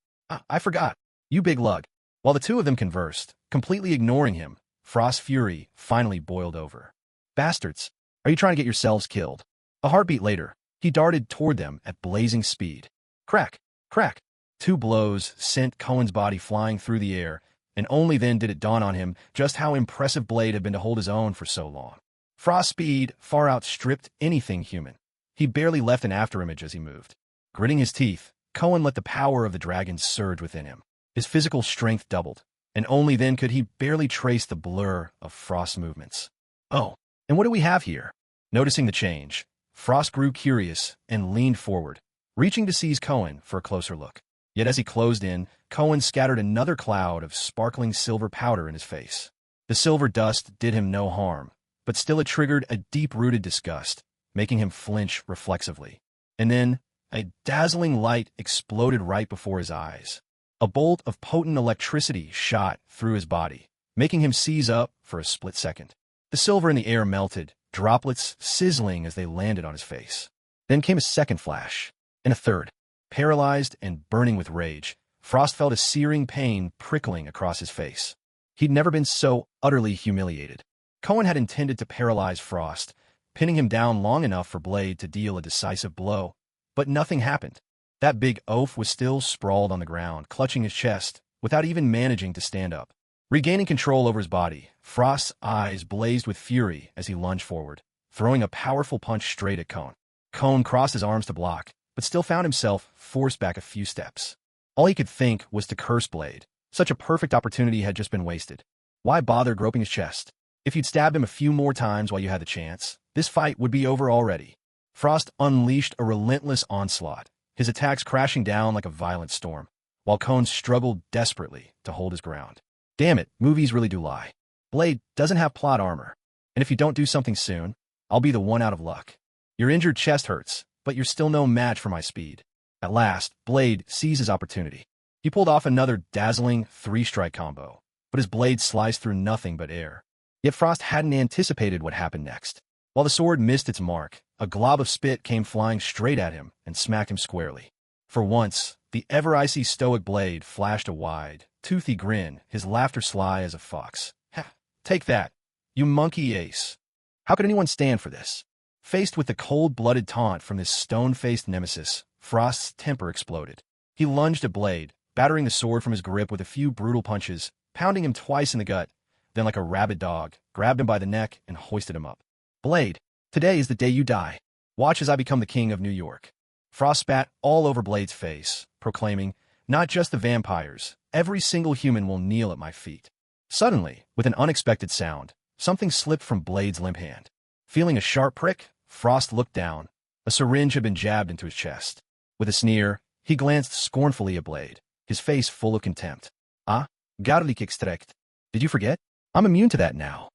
I forgot. You big lug. While the two of them conversed, completely ignoring him, Frost's fury finally boiled over. Bastards! Are you trying to get yourselves killed? A heartbeat later, he darted toward them at blazing speed. Crack! Crack! Two blows sent Cohen's body flying through the air, and only then did it dawn on him just how impressive Blade had been to hold his own for so long. Frost's speed far outstripped anything human. He barely left an afterimage as he moved. Gritting his teeth, Cohen let the power of the dragon surge within him. His physical strength doubled, and only then could he barely trace the blur of Frost's movements. Oh, and what do we have here? Noticing the change, Frost grew curious and leaned forward, reaching to seize Cohen for a closer look. Yet as he closed in, Cohen scattered another cloud of sparkling silver powder in his face. The silver dust did him no harm, but still it triggered a deep-rooted disgust, making him flinch reflexively. And then, a dazzling light exploded right before his eyes. A bolt of potent electricity shot through his body, making him seize up for a split second. The silver in the air melted, droplets sizzling as they landed on his face. Then came a second flash, and a third. Paralyzed and burning with rage, Frost felt a searing pain prickling across his face. He'd never been so utterly humiliated. Cohen had intended to paralyze Frost, pinning him down long enough for Blade to deal a decisive blow, but nothing happened. That big oaf was still sprawled on the ground, clutching his chest, without even managing to stand up. Regaining control over his body, Frost's eyes blazed with fury as he lunged forward, throwing a powerful punch straight at Cohen. Cohen crossed his arms to block, but still found himself forced back a few steps. All he could think was to curse Blade. Such a perfect opportunity had just been wasted. Why bother groping his chest? If you'd stabbed him a few more times while you had the chance, this fight would be over already. Frost unleashed a relentless onslaught, his attacks crashing down like a violent storm, while Cohen struggled desperately to hold his ground. Damn it, movies really do lie. Blade doesn't have plot armor, and if you don't do something soon, I'll be the one out of luck. Your injured chest hurts, but you're still no match for my speed. At last, Blade seized his opportunity. He pulled off another dazzling three-strike combo, but his blade sliced through nothing but air. Yet Frost hadn't anticipated what happened next. While the sword missed its mark, a glob of spit came flying straight at him and smacked him squarely. For once, the ever-icy stoic Blade flashed a wide, toothy grin, his laughter sly as a fox. Ha! Take that, you monkey ace. How could anyone stand for this? Faced with the cold-blooded taunt from this stone-faced nemesis, Frost's temper exploded. He lunged at Blade, battering the sword from his grip with a few brutal punches, pounding him twice in the gut, then like a rabid dog, grabbed him by the neck and hoisted him up. Blade, today is the day you die. Watch as I become the king of New York. Frost spat all over Blade's face, proclaiming, not just the vampires, every single human will kneel at my feet. Suddenly, with an unexpected sound, something slipped from Blade's limp hand. Feeling a sharp prick, Frost looked down. A syringe had been jabbed into his chest. With a sneer, he glanced scornfully at Blade, his face full of contempt. Ah, garlic extract. Did you forget? I'm immune to that now.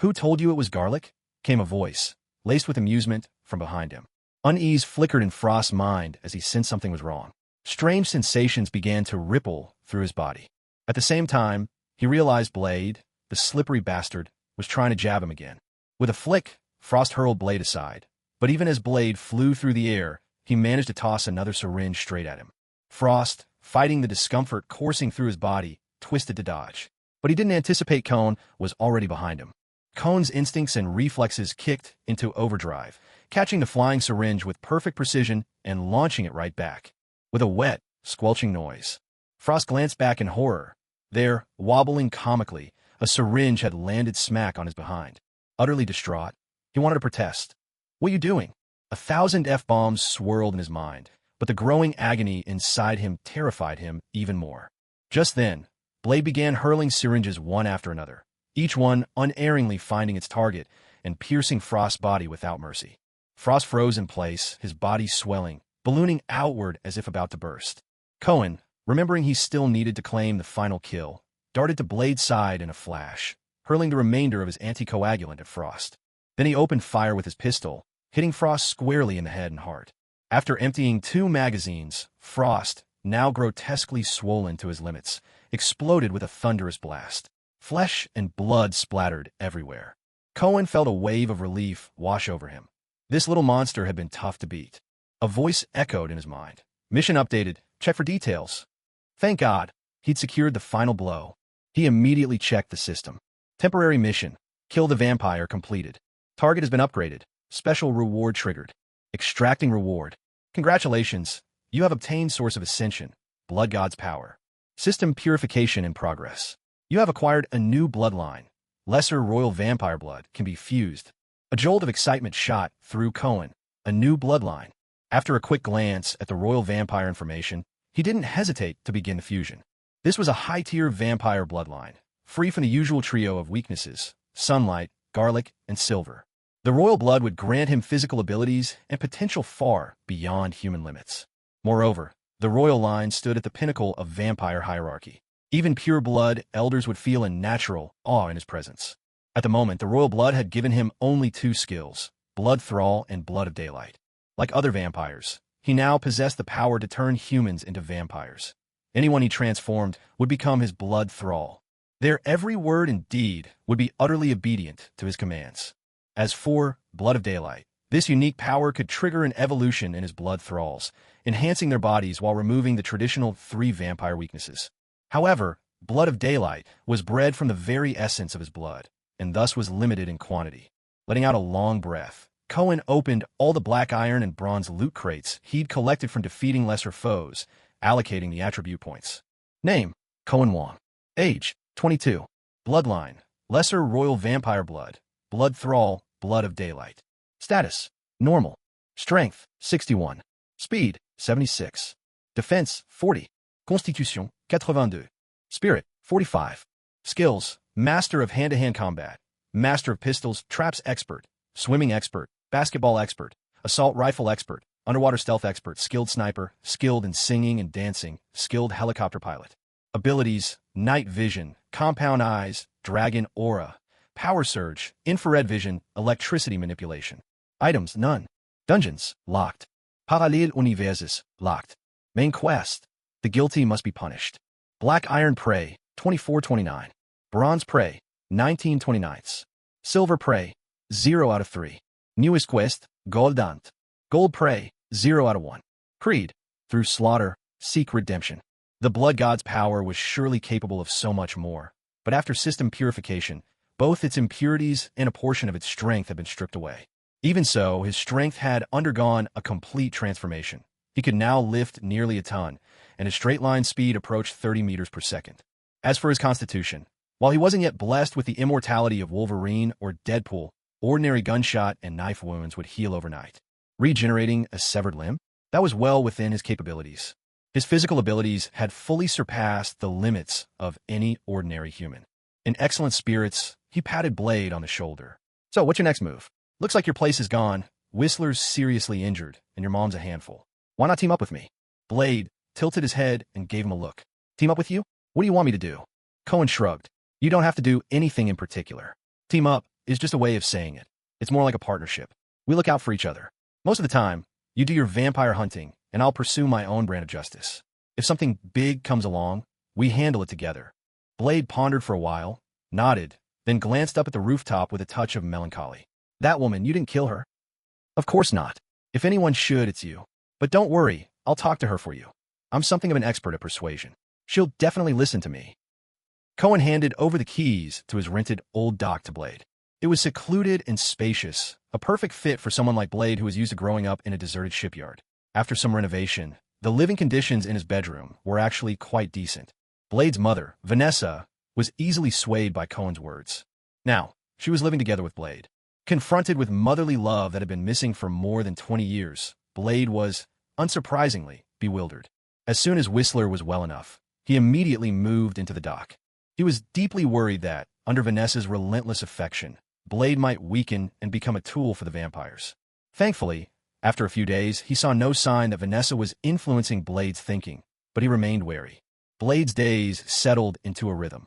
Who told you it was garlic? Came a voice, laced with amusement, from behind him. Unease flickered in Frost's mind as he sensed something was wrong. Strange sensations began to ripple through his body. At the same time, he realized Blade, the slippery bastard, was trying to jab him again. With a flick, Frost hurled Blade aside, but even as Blade flew through the air, he managed to toss another syringe straight at him. Frost, fighting the discomfort coursing through his body, twisted to dodge. But he didn't anticipate Cohen was already behind him. Cohen's instincts and reflexes kicked into overdrive, catching the flying syringe with perfect precision and launching it right back. With a wet, squelching noise, Frost glanced back in horror. There, wobbling comically, a syringe had landed smack on his behind. Utterly distraught, he wanted to protest. What are you doing? 1,000 F-bombs swirled in his mind, but the growing agony inside him terrified him even more. Just then, Blade began hurling syringes one after another, each one unerringly finding its target and piercing Frost's body without mercy. Frost froze in place, his body swelling, ballooning outward as if about to burst. Cohen, remembering he still needed to claim the final kill, darted to Blade's side in a flash, hurling the remainder of his anticoagulant at Frost. Then he opened fire with his pistol, hitting Frost squarely in the head and heart. After emptying 2 magazines, Frost, now grotesquely swollen to his limits, exploded with a thunderous blast. Flesh and blood splattered everywhere. Cohen felt a wave of relief wash over him. This little monster had been tough to beat. A voice echoed in his mind. Mission updated. Check for details. Thank God, he'd secured the final blow. He immediately checked the system. Temporary mission. Kill the vampire completed. Target has been upgraded. Special reward triggered. Extracting reward. Congratulations, you have obtained Source of Ascension, Blood God's Power. System purification in progress. You have acquired a new bloodline. Lesser royal vampire blood can be fused. A jolt of excitement shot through Cohen. A new bloodline. After a quick glance at the royal vampire information, he didn't hesitate to begin the fusion. This was a high-tier vampire bloodline, free from the usual trio of weaknesses, sunlight, garlic, and silver. The royal blood would grant him physical abilities and potential far beyond human limits. Moreover, the royal line stood at the pinnacle of vampire hierarchy. Even pure blood elders would feel a natural awe in his presence. At the moment, the royal blood had given him only two skills, Blood Thrall and Blood of Daylight. Like other vampires, he now possessed the power to turn humans into vampires. Anyone he transformed would become his blood thrall. Their every word and deed would be utterly obedient to his commands. As for Blood of Daylight, this unique power could trigger an evolution in his blood thralls, enhancing their bodies while removing the traditional 3 vampire weaknesses. However, Blood of Daylight was bred from the very essence of his blood, and thus was limited in quantity. Letting out a long breath, Cohen opened all the black iron and bronze loot crates he'd collected from defeating lesser foes, allocating the attribute points. Name: Cohen Wong. Age: 22. Bloodline: Lesser Royal Vampire Blood, Blood Thrall, Blood of Daylight. Status: Normal. Strength: 61. Speed: 76. Defense: 40. Constitution: 82. Spirit: 45. Skills: Master of Hand-to-Hand Combat, Master of Pistols, Traps Expert, Swimming Expert, Basketball Expert, Assault Rifle Expert, Underwater Stealth Expert, Skilled Sniper, Skilled in Singing and Dancing, Skilled Helicopter Pilot. Abilities: Night Vision, Compound Eyes, Dragon Aura, Power Surge, Infrared Vision, Electricity Manipulation. Items: None. Dungeons: Locked. Parallel Universes: Locked. Main Quest: The Guilty Must Be Punished. Black Iron Prey: 2429. Bronze Prey: 1929. Silver Prey: 0 out of 3. Newest Quest: Gold Ant. Gold Prey: 0 out of 1. Creed: Through slaughter, seek redemption. The Blood God's power was surely capable of so much more, but after system purification, both its impurities and a portion of its strength had been stripped away. Even so, his strength had undergone a complete transformation. He could now lift nearly a ton, and his straight-line speed approached 30 meters per second. As for his constitution, while he wasn't yet blessed with the immortality of Wolverine or Deadpool, ordinary gunshot and knife wounds would heal overnight. Regenerating a severed limb? That was well within his capabilities. His physical abilities had fully surpassed the limits of any ordinary human. In excellent spirits, he patted Blade on the shoulder. So, what's your next move? Looks like your place is gone, Whistler's seriously injured, and your mom's a handful. Why not team up with me? Blade tilted his head and gave him a look. Team up with you? What do you want me to do? Cohen shrugged. You don't have to do anything in particular. Team up is just a way of saying it. It's more like a partnership. We look out for each other. Most of the time, you do your vampire hunting, and I'll pursue my own brand of justice. If something big comes along, we handle it together. Blade pondered for a while, nodded, then glanced up at the rooftop with a touch of melancholy. That woman, you didn't kill her? Of course not. If anyone should, it's you. But don't worry, I'll talk to her for you. I'm something of an expert at persuasion. She'll definitely listen to me. Cohen handed over the keys to his rented old dock to Blade. It was secluded and spacious, a perfect fit for someone like Blade who was used to growing up in a deserted shipyard. After some renovation, the living conditions in his bedroom were actually quite decent. Blade's mother, Vanessa, was easily swayed by Cohen's words. Now, she was living together with Blade. Confronted with motherly love that had been missing for more than 20 years, Blade was, unsurprisingly, bewildered. As soon as Whistler was well enough, he immediately moved into the dock. He was deeply worried that, under Vanessa's relentless affection, Blade might weaken and become a tool for the vampires. Thankfully, after a few days, he saw no sign that Vanessa was influencing Blade's thinking, but he remained wary. Blade's days settled into a rhythm,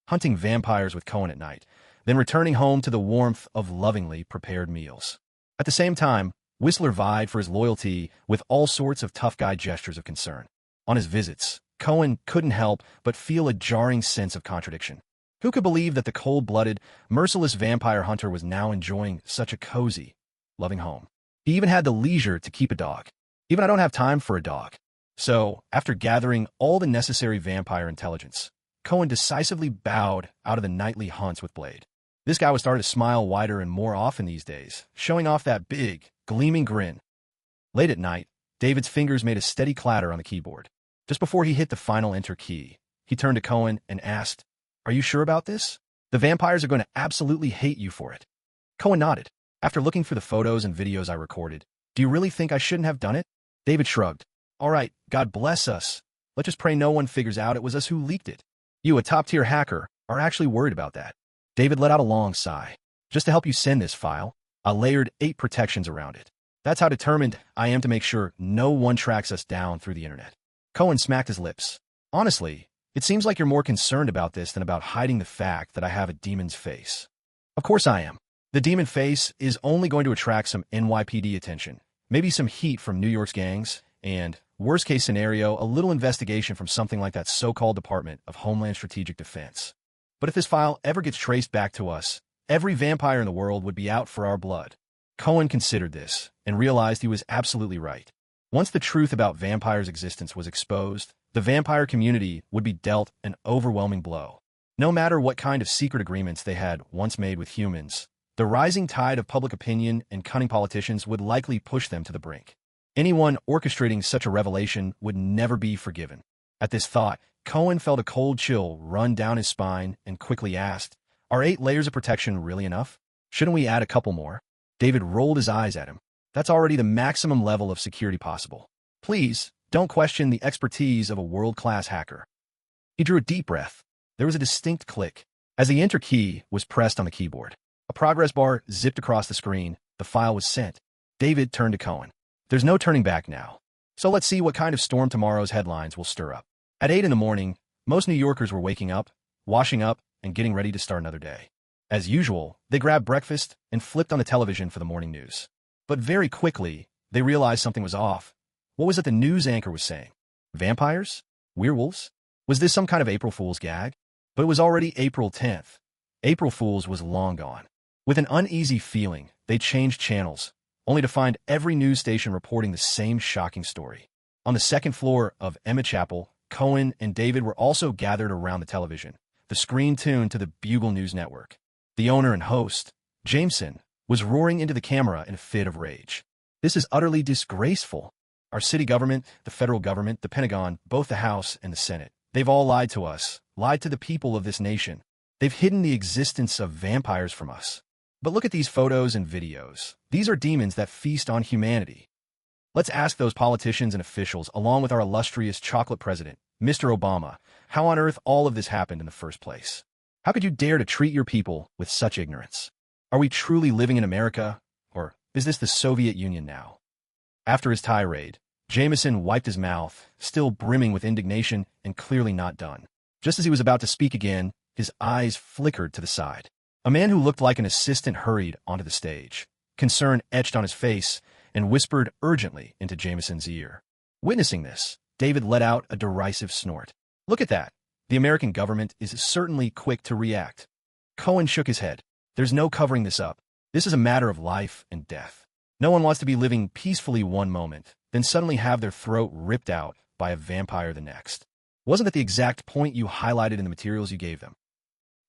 hunting vampires with Cohen at night, then returning home to the warmth of lovingly prepared meals. At the same time, Whistler vied for his loyalty with all sorts of tough guy gestures of concern. On his visits, Cohen couldn't help but feel a jarring sense of contradiction. Who could believe that the cold-blooded, merciless vampire hunter was now enjoying such a cozy, loving home? He even had the leisure to keep a dog. Even I don't have time for a dog. So, after gathering all the necessary vampire intelligence, Cohen decisively bowed out of the nightly hunts with Blade. This guy was starting to smile wider and more often these days, showing off that big, gleaming grin. Late at night, David's fingers made a steady clatter on the keyboard. Just before he hit the final enter key, he turned to Cohen and asked, "Are you sure about this? The vampires are going to absolutely hate you for it." Cohen nodded. "After looking for the photos and videos I recorded, do you really think I shouldn't have done it?" David shrugged. "All right, God bless us. Let's just pray no one figures out it was us who leaked it. You, a top-tier hacker, are actually worried about that." David let out a long sigh. "Just to help you send this file, I layered 8 protections around it. That's how determined I am to make sure no one tracks us down through the internet." Cohen smacked his lips. "Honestly, it seems like you're more concerned about this than about hiding the fact that I have a demon's face." "Of course I am. The demon face is only going to attract some NYPD attention, maybe some heat from New York's gangs, and, worst-case scenario, a little investigation from something like that so-called Department of Homeland Strategic Defense. But if this file ever gets traced back to us, every vampire in the world would be out for our blood." Cohen considered this and realized he was absolutely right. Once the truth about vampires' existence was exposed, the vampire community would be dealt an overwhelming blow. No matter what kind of secret agreements they had once made with humans, the rising tide of public opinion and cunning politicians would likely push them to the brink. Anyone orchestrating such a revelation would never be forgiven. At this thought, Cohen felt a cold chill run down his spine and quickly asked, "Are 8 layers of protection really enough? Shouldn't we add a couple more?" David rolled his eyes at him. "That's already the maximum level of security possible. Please, don't question the expertise of a world-class hacker." He drew a deep breath. There was a distinct click. As the enter key was pressed on the keyboard, a progress bar zipped across the screen. The file was sent. David turned to Cohen. "There's no turning back now. So let's see what kind of storm tomorrow's headlines will stir up." At 8 in the morning, most New Yorkers were waking up, washing up, and getting ready to start another day. As usual, they grabbed breakfast and flipped on the television for the morning news. But very quickly, they realized something was off. What was it the news anchor was saying? Vampires? Werewolves? Was this some kind of April Fool's gag? But it was already April 10th. April Fool's was long gone. With an uneasy feeling, they changed channels, only to find every news station reporting the same shocking story. On the second floor of Emma Chapel, Cohen and David were also gathered around the television, the screen tuned to the Bugle News Network. The owner and host, Jameson, was roaring into the camera in a fit of rage. "This is utterly disgraceful. Our city government, the federal government, the Pentagon, both the House and the Senate, they've all lied to us, lied to the people of this nation. They've hidden the existence of vampires from us. But look at these photos and videos. These are demons that feast on humanity. Let's ask those politicians and officials, along with our illustrious chocolate president, Mr. Obama, how on earth all of this happened in the first place. How could you dare to treat your people with such ignorance? Are we truly living in America, or is this the Soviet Union now?" After his tirade, Jameson wiped his mouth, still brimming with indignation and clearly not done. Just as he was about to speak again, his eyes flickered to the side. A man who looked like an assistant hurried onto the stage, concern etched on his face, and whispered urgently into Jameson's ear. Witnessing this, David let out a derisive snort. "Look at that. The American government is certainly quick to react." Cohen shook his head. "There's no covering this up. This is a matter of life and death. No one wants to be living peacefully one moment, then suddenly have their throat ripped out by a vampire the next. Wasn't that the exact point you highlighted in the materials you gave them?"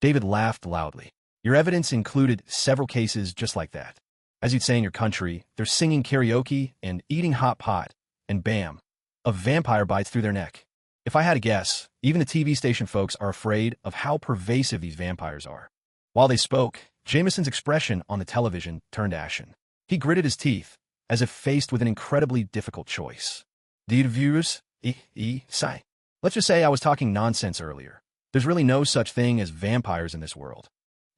David laughed loudly. "Your evidence included several cases just like that. As you'd say in your country, they're singing karaoke and eating hot pot, and bam, a vampire bites through their neck. If I had to guess, even the TV station folks are afraid of how pervasive these vampires are." While they spoke, Jameson's expression on the television turned ashen. He gritted his teeth, as if faced with an incredibly difficult choice. "The viewers, sigh. Let's just say I was talking nonsense earlier. There's really no such thing as vampires in this world."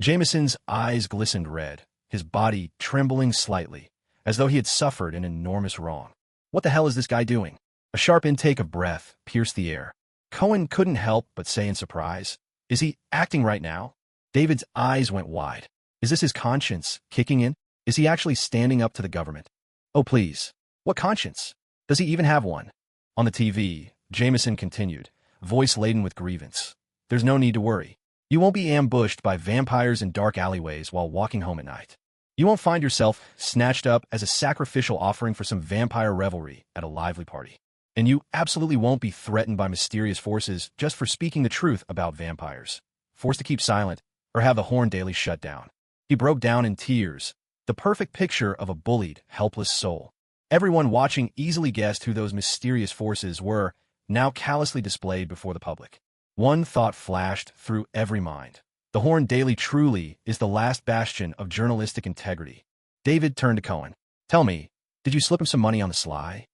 Jameson's eyes glistened red, his body trembling slightly, as though he had suffered an enormous wrong. What the hell is this guy doing? A sharp intake of breath pierced the air. Cohen couldn't help but say in surprise, "Is he acting right now?" David's eyes went wide. Is this his conscience kicking in? Is he actually standing up to the government? Oh, please. What conscience? Does he even have one? On the TV, Jameson continued, voice laden with grievance. "There's no need to worry. You won't be ambushed by vampires in dark alleyways while walking home at night. You won't find yourself snatched up as a sacrificial offering for some vampire revelry at a lively party. And you absolutely won't be threatened by mysterious forces just for speaking the truth about vampires, forced to keep silent, or have the Horn Daily shut down. He broke down in tears, the perfect picture of a bullied, helpless soul. Everyone watching easily guessed who those mysterious forces were, now callously displayed before the public. One thought flashed through every mind. The Horn Daily truly is the last bastion of journalistic integrity. David turned to Cohen. Tell me, did you slip him some money on the sly?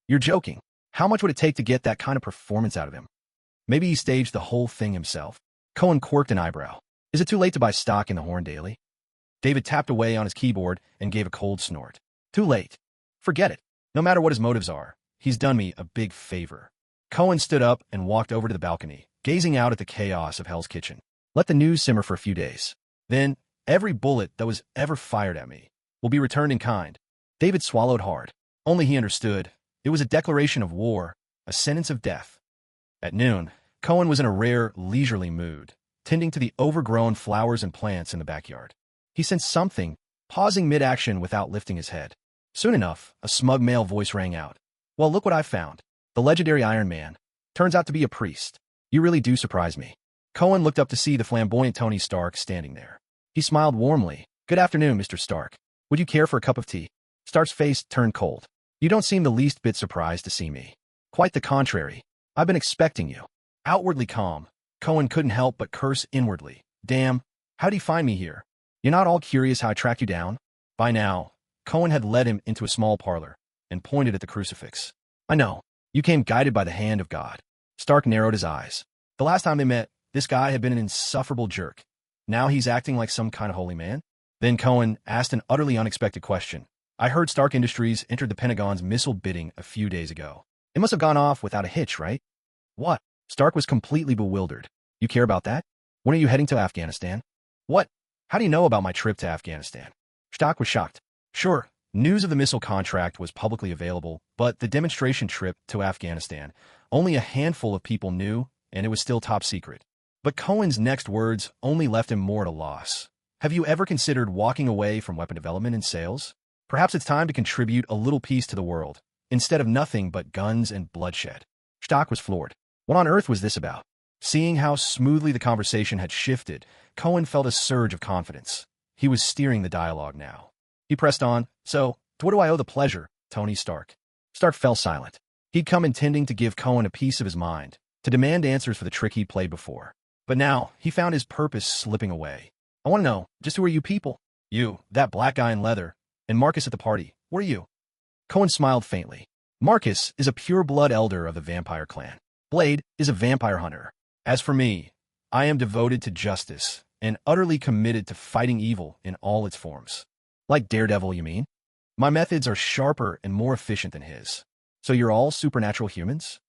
You're joking. How much would it take to get that kind of performance out of him? Maybe he staged the whole thing himself. Cohen quirked an eyebrow. Is it too late to buy stock in the Horn Daily? David tapped away on his keyboard and gave a cold snort. Too late. Forget it. No matter what his motives are, he's done me a big favor. Cohen stood up and walked over to the balcony, gazing out at the chaos of Hell's Kitchen. Let the news simmer for a few days. Then, every bullet that was ever fired at me will be returned in kind. David swallowed hard. Only he understood. It was a declaration of war, a sentence of death. At noon, Cohen was in a rare, leisurely mood, tending to the overgrown flowers and plants in the backyard. He sensed something, pausing mid-action without lifting his head. Soon enough, a smug male voice rang out. Well, look what I found. The legendary Iron Man. Turns out to be a priest. You really do surprise me. Cohen looked up to see the flamboyant Tony Stark standing there. He smiled warmly. Good afternoon, Mr. Stark. Would you care for a cup of tea? Stark's face turned cold. You don't seem the least bit surprised to see me. Quite the contrary. I've been expecting you. Outwardly calm, Cohen couldn't help but curse inwardly. Damn, how'd he find me here? You're not all curious how I tracked you down? By now, Cohen had led him into a small parlor and pointed at the crucifix. I know. You came guided by the hand of God. Stark narrowed his eyes. The last time they met, this guy had been an insufferable jerk. Now he's acting like some kind of holy man? Then Cohen asked an utterly unexpected question. I heard Stark Industries entered the Pentagon's missile bidding a few days ago. It must have gone off without a hitch, right? What? Stark was completely bewildered. You care about that? When are you heading to Afghanistan? What? How do you know about my trip to Afghanistan? Stark was shocked. Sure, news of the missile contract was publicly available, but the demonstration trip to Afghanistan, only a handful of people knew, and it was still top secret. But Cohen's next words only left him more at a loss. Have you ever considered walking away from weapon development and sales? Perhaps it's time to contribute a little peace to the world, instead of nothing but guns and bloodshed. Stark was floored. What on earth was this about? Seeing how smoothly the conversation had shifted, Cohen felt a surge of confidence. He was steering the dialogue now. He pressed on. So, to what do I owe the pleasure, Tony Stark? Stark fell silent. He'd come intending to give Cohen a piece of his mind, to demand answers for the trick he'd played before. But now, he found his purpose slipping away. I want to know, just who are you people? You, that black guy in leather, and Marcus at the party. What are you? Cohen smiled faintly. Marcus is a pure-blood elder of the vampire clan. Blade is a vampire hunter. As for me, I am devoted to justice and utterly committed to fighting evil in all its forms. Like Daredevil, you mean? My methods are sharper and more efficient than his. So you're all supernatural humans?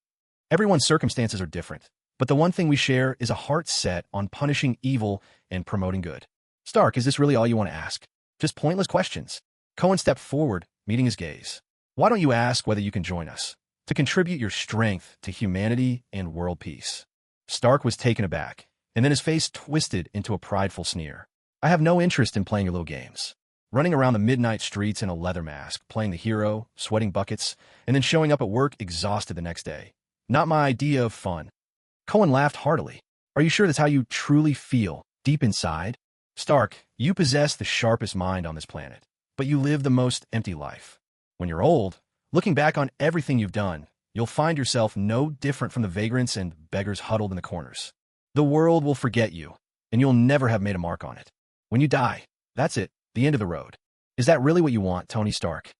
Everyone's circumstances are different, but the one thing we share is a heart set on punishing evil and promoting good. Stark, is this really all you want to ask? Just pointless questions. Cohen stepped forward, meeting his gaze. Why don't you ask whether you can join us, to contribute your strength to humanity and world peace? Stark was taken aback, and then his face twisted into a prideful sneer. I have no interest in playing your little games. Running around the midnight streets in a leather mask, playing the hero, sweating buckets, and then showing up at work exhausted the next day. Not my idea of fun. Cohen laughed heartily. Are you sure that's how you truly feel, deep inside? Stark, you possess the sharpest mind on this planet, but you live the most empty life. When you're old, looking back on everything you've done, you'll find yourself no different from the vagrants and beggars huddled in the corners. The world will forget you, and you'll never have made a mark on it. When you die, that's it, the end of the road. Is that really what you want, Tony Stark?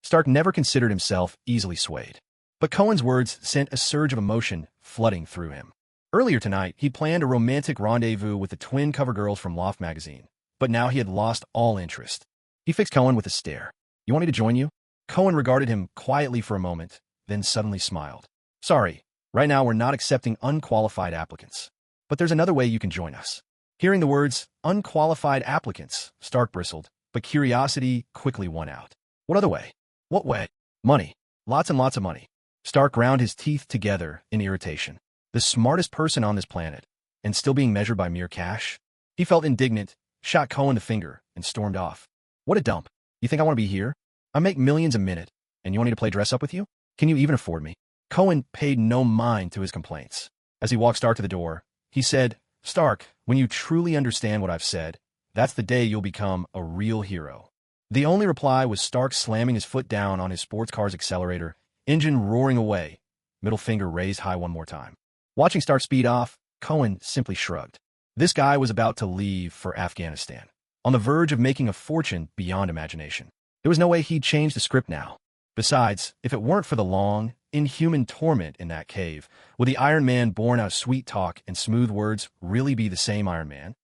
Stark never considered himself easily swayed. But Cohen's words sent a surge of emotion flooding through him. Earlier tonight, he planned a romantic rendezvous with the twin cover girls from Loft magazine, but now he had lost all interest. He fixed Cohen with a stare. You want me to join you? Cohen regarded him quietly for a moment, then suddenly smiled. Sorry, right now we're not accepting unqualified applicants. But there's another way you can join us. Hearing the words, unqualified applicants, Stark bristled, but curiosity quickly won out. What other way? What way? Money. Lots and lots of money. Stark ground his teeth together in irritation. The smartest person on this planet, and still being measured by mere cash? He felt indignant, shot Cohen the finger, and stormed off. What a dump. You think I want to be here? I make millions a minute, and you want me to play dress up with you? Can you even afford me? Cohen paid no mind to his complaints. As he walked Stark to the door, he said, Stark, when you truly understand what I've said, that's the day you'll become a real hero. The only reply was Stark slamming his foot down on his sports car's accelerator, engine roaring away, middle finger raised high one more time. Watching Stark speed off, Cohen simply shrugged. This guy was about to leave for Afghanistan, on the verge of making a fortune beyond imagination. There was no way he'd change the script now. Besides, if it weren't for the long, inhuman torment in that cave, would the Iron Man born out of sweet talk and smooth words really be the same Iron Man?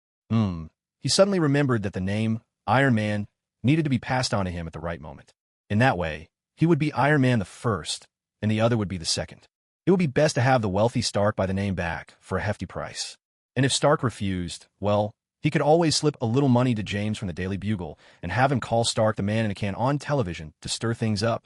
He suddenly remembered that the name, Iron Man, needed to be passed on to him at the right moment. In that way, he would be Iron Man the first, and the other would be the second. It would be best to have the wealthy Stark by the name back for a hefty price. And if Stark refused, well, he could always slip a little money to James from the Daily Bugle and have him call Stark the man in a can on television to stir things up.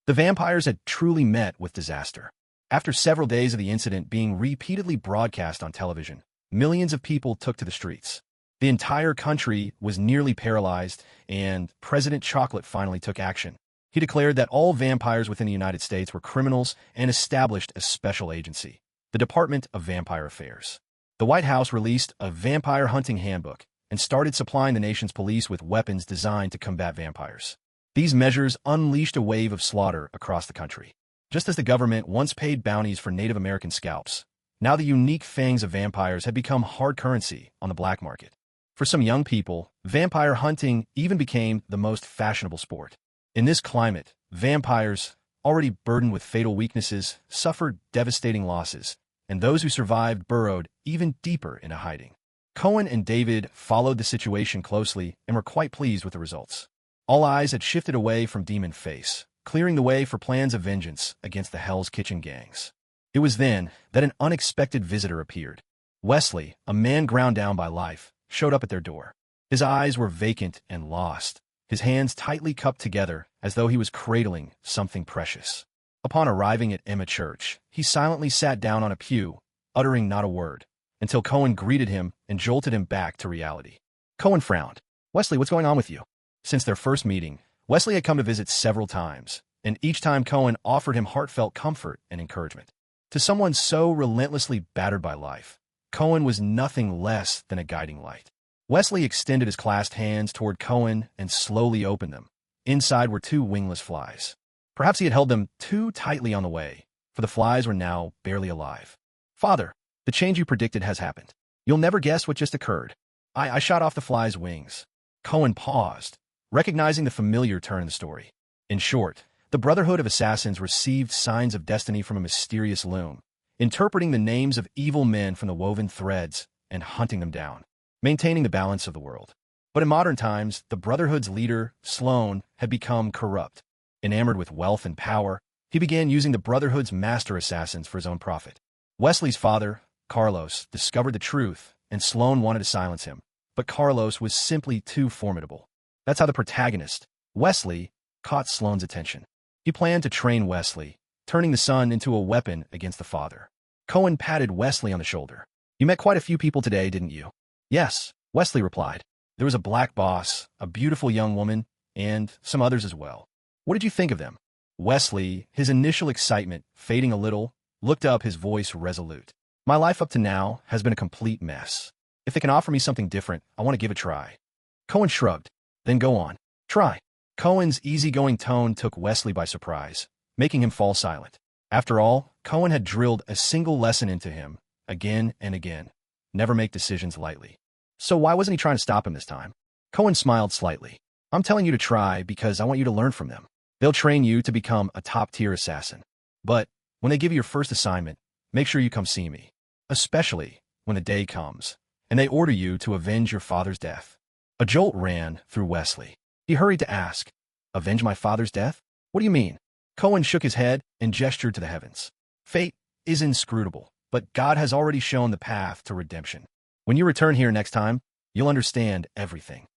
The vampires had truly met with disaster. After several days of the incident being repeatedly broadcast on television, millions of people took to the streets. The entire country was nearly paralyzed, and President Chocolate finally took action. He declared that all vampires within the United States were criminals and established a special agency, the Department of Vampire Affairs. The White House released a vampire hunting handbook and started supplying the nation's police with weapons designed to combat vampires. These measures unleashed a wave of slaughter across the country. Just as the government once paid bounties for Native American scalps, now the unique fangs of vampires had become hard currency on the black market. For some young people, vampire hunting even became the most fashionable sport. In this climate, vampires, already burdened with fatal weaknesses, suffered devastating losses, and those who survived burrowed even deeper into hiding. Cohen and David followed the situation closely and were quite pleased with the results. All eyes had shifted away from Demon Face, clearing the way for plans of vengeance against the Hell's Kitchen gangs. It was then that an unexpected visitor appeared. Wesley, a man ground down by life, showed up at their door. His eyes were vacant and lost, his hands tightly cupped together as though he was cradling something precious. Upon arriving at Emma Church, he silently sat down on a pew, uttering not a word, until Cohen greeted him and jolted him back to reality. Cohen frowned. "Wesley, what's going on with you?" Since their first meeting, Wesley had come to visit several times, and each time Cohen offered him heartfelt comfort and encouragement. To someone so relentlessly battered by life, Cohen was nothing less than a guiding light. Wesley extended his clasped hands toward Cohen and slowly opened them. Inside were two wingless flies. Perhaps he had held them too tightly on the way, for the flies were now barely alive. "Father, the change you predicted has happened. You'll never guess what just occurred. I shot off the fly's wings." Cohen paused, recognizing the familiar turn in the story. In short, the Brotherhood of Assassins received signs of destiny from a mysterious loom, interpreting the names of evil men from the woven threads and hunting them down, maintaining the balance of the world. But in modern times, the Brotherhood's leader, Sloan, had become corrupt. Enamored with wealth and power, he began using the Brotherhood's master assassins for his own profit. Wesley's father, Carlos, discovered the truth, and Sloan wanted to silence him. But Carlos was simply too formidable. That's how the protagonist, Wesley, caught Sloan's attention. He planned to train Wesley, turning the son into a weapon against the father. Cohen patted Wesley on the shoulder. "You met quite a few people today, didn't you?" "Yes," Wesley replied. "There was a black boss, a beautiful young woman, and some others as well. What did you think of them?" Wesley, his initial excitement fading a little, looked up, his voice resolute. "My life up to now has been a complete mess. If they can offer me something different, I want to give it a try." Cohen shrugged. "Then go on. Try." Cohen's easygoing tone took Wesley by surprise, making him fall silent. After all, Cohen had drilled a single lesson into him, again and again. Never make decisions lightly. So why wasn't he trying to stop him this time? Cohen smiled slightly. "I'm telling you to try because I want you to learn from them. They'll train you to become a top-tier assassin. But when they give you your first assignment, make sure you come see me, especially when the day comes and they order you to avenge your father's death." A jolt ran through Wesley. He hurried to ask, "Avenge my father's death? What do you mean?" Cohen shook his head and gestured to the heavens. "Fate is inscrutable, but God has already shown the path to redemption. When you return here next time, you'll understand everything."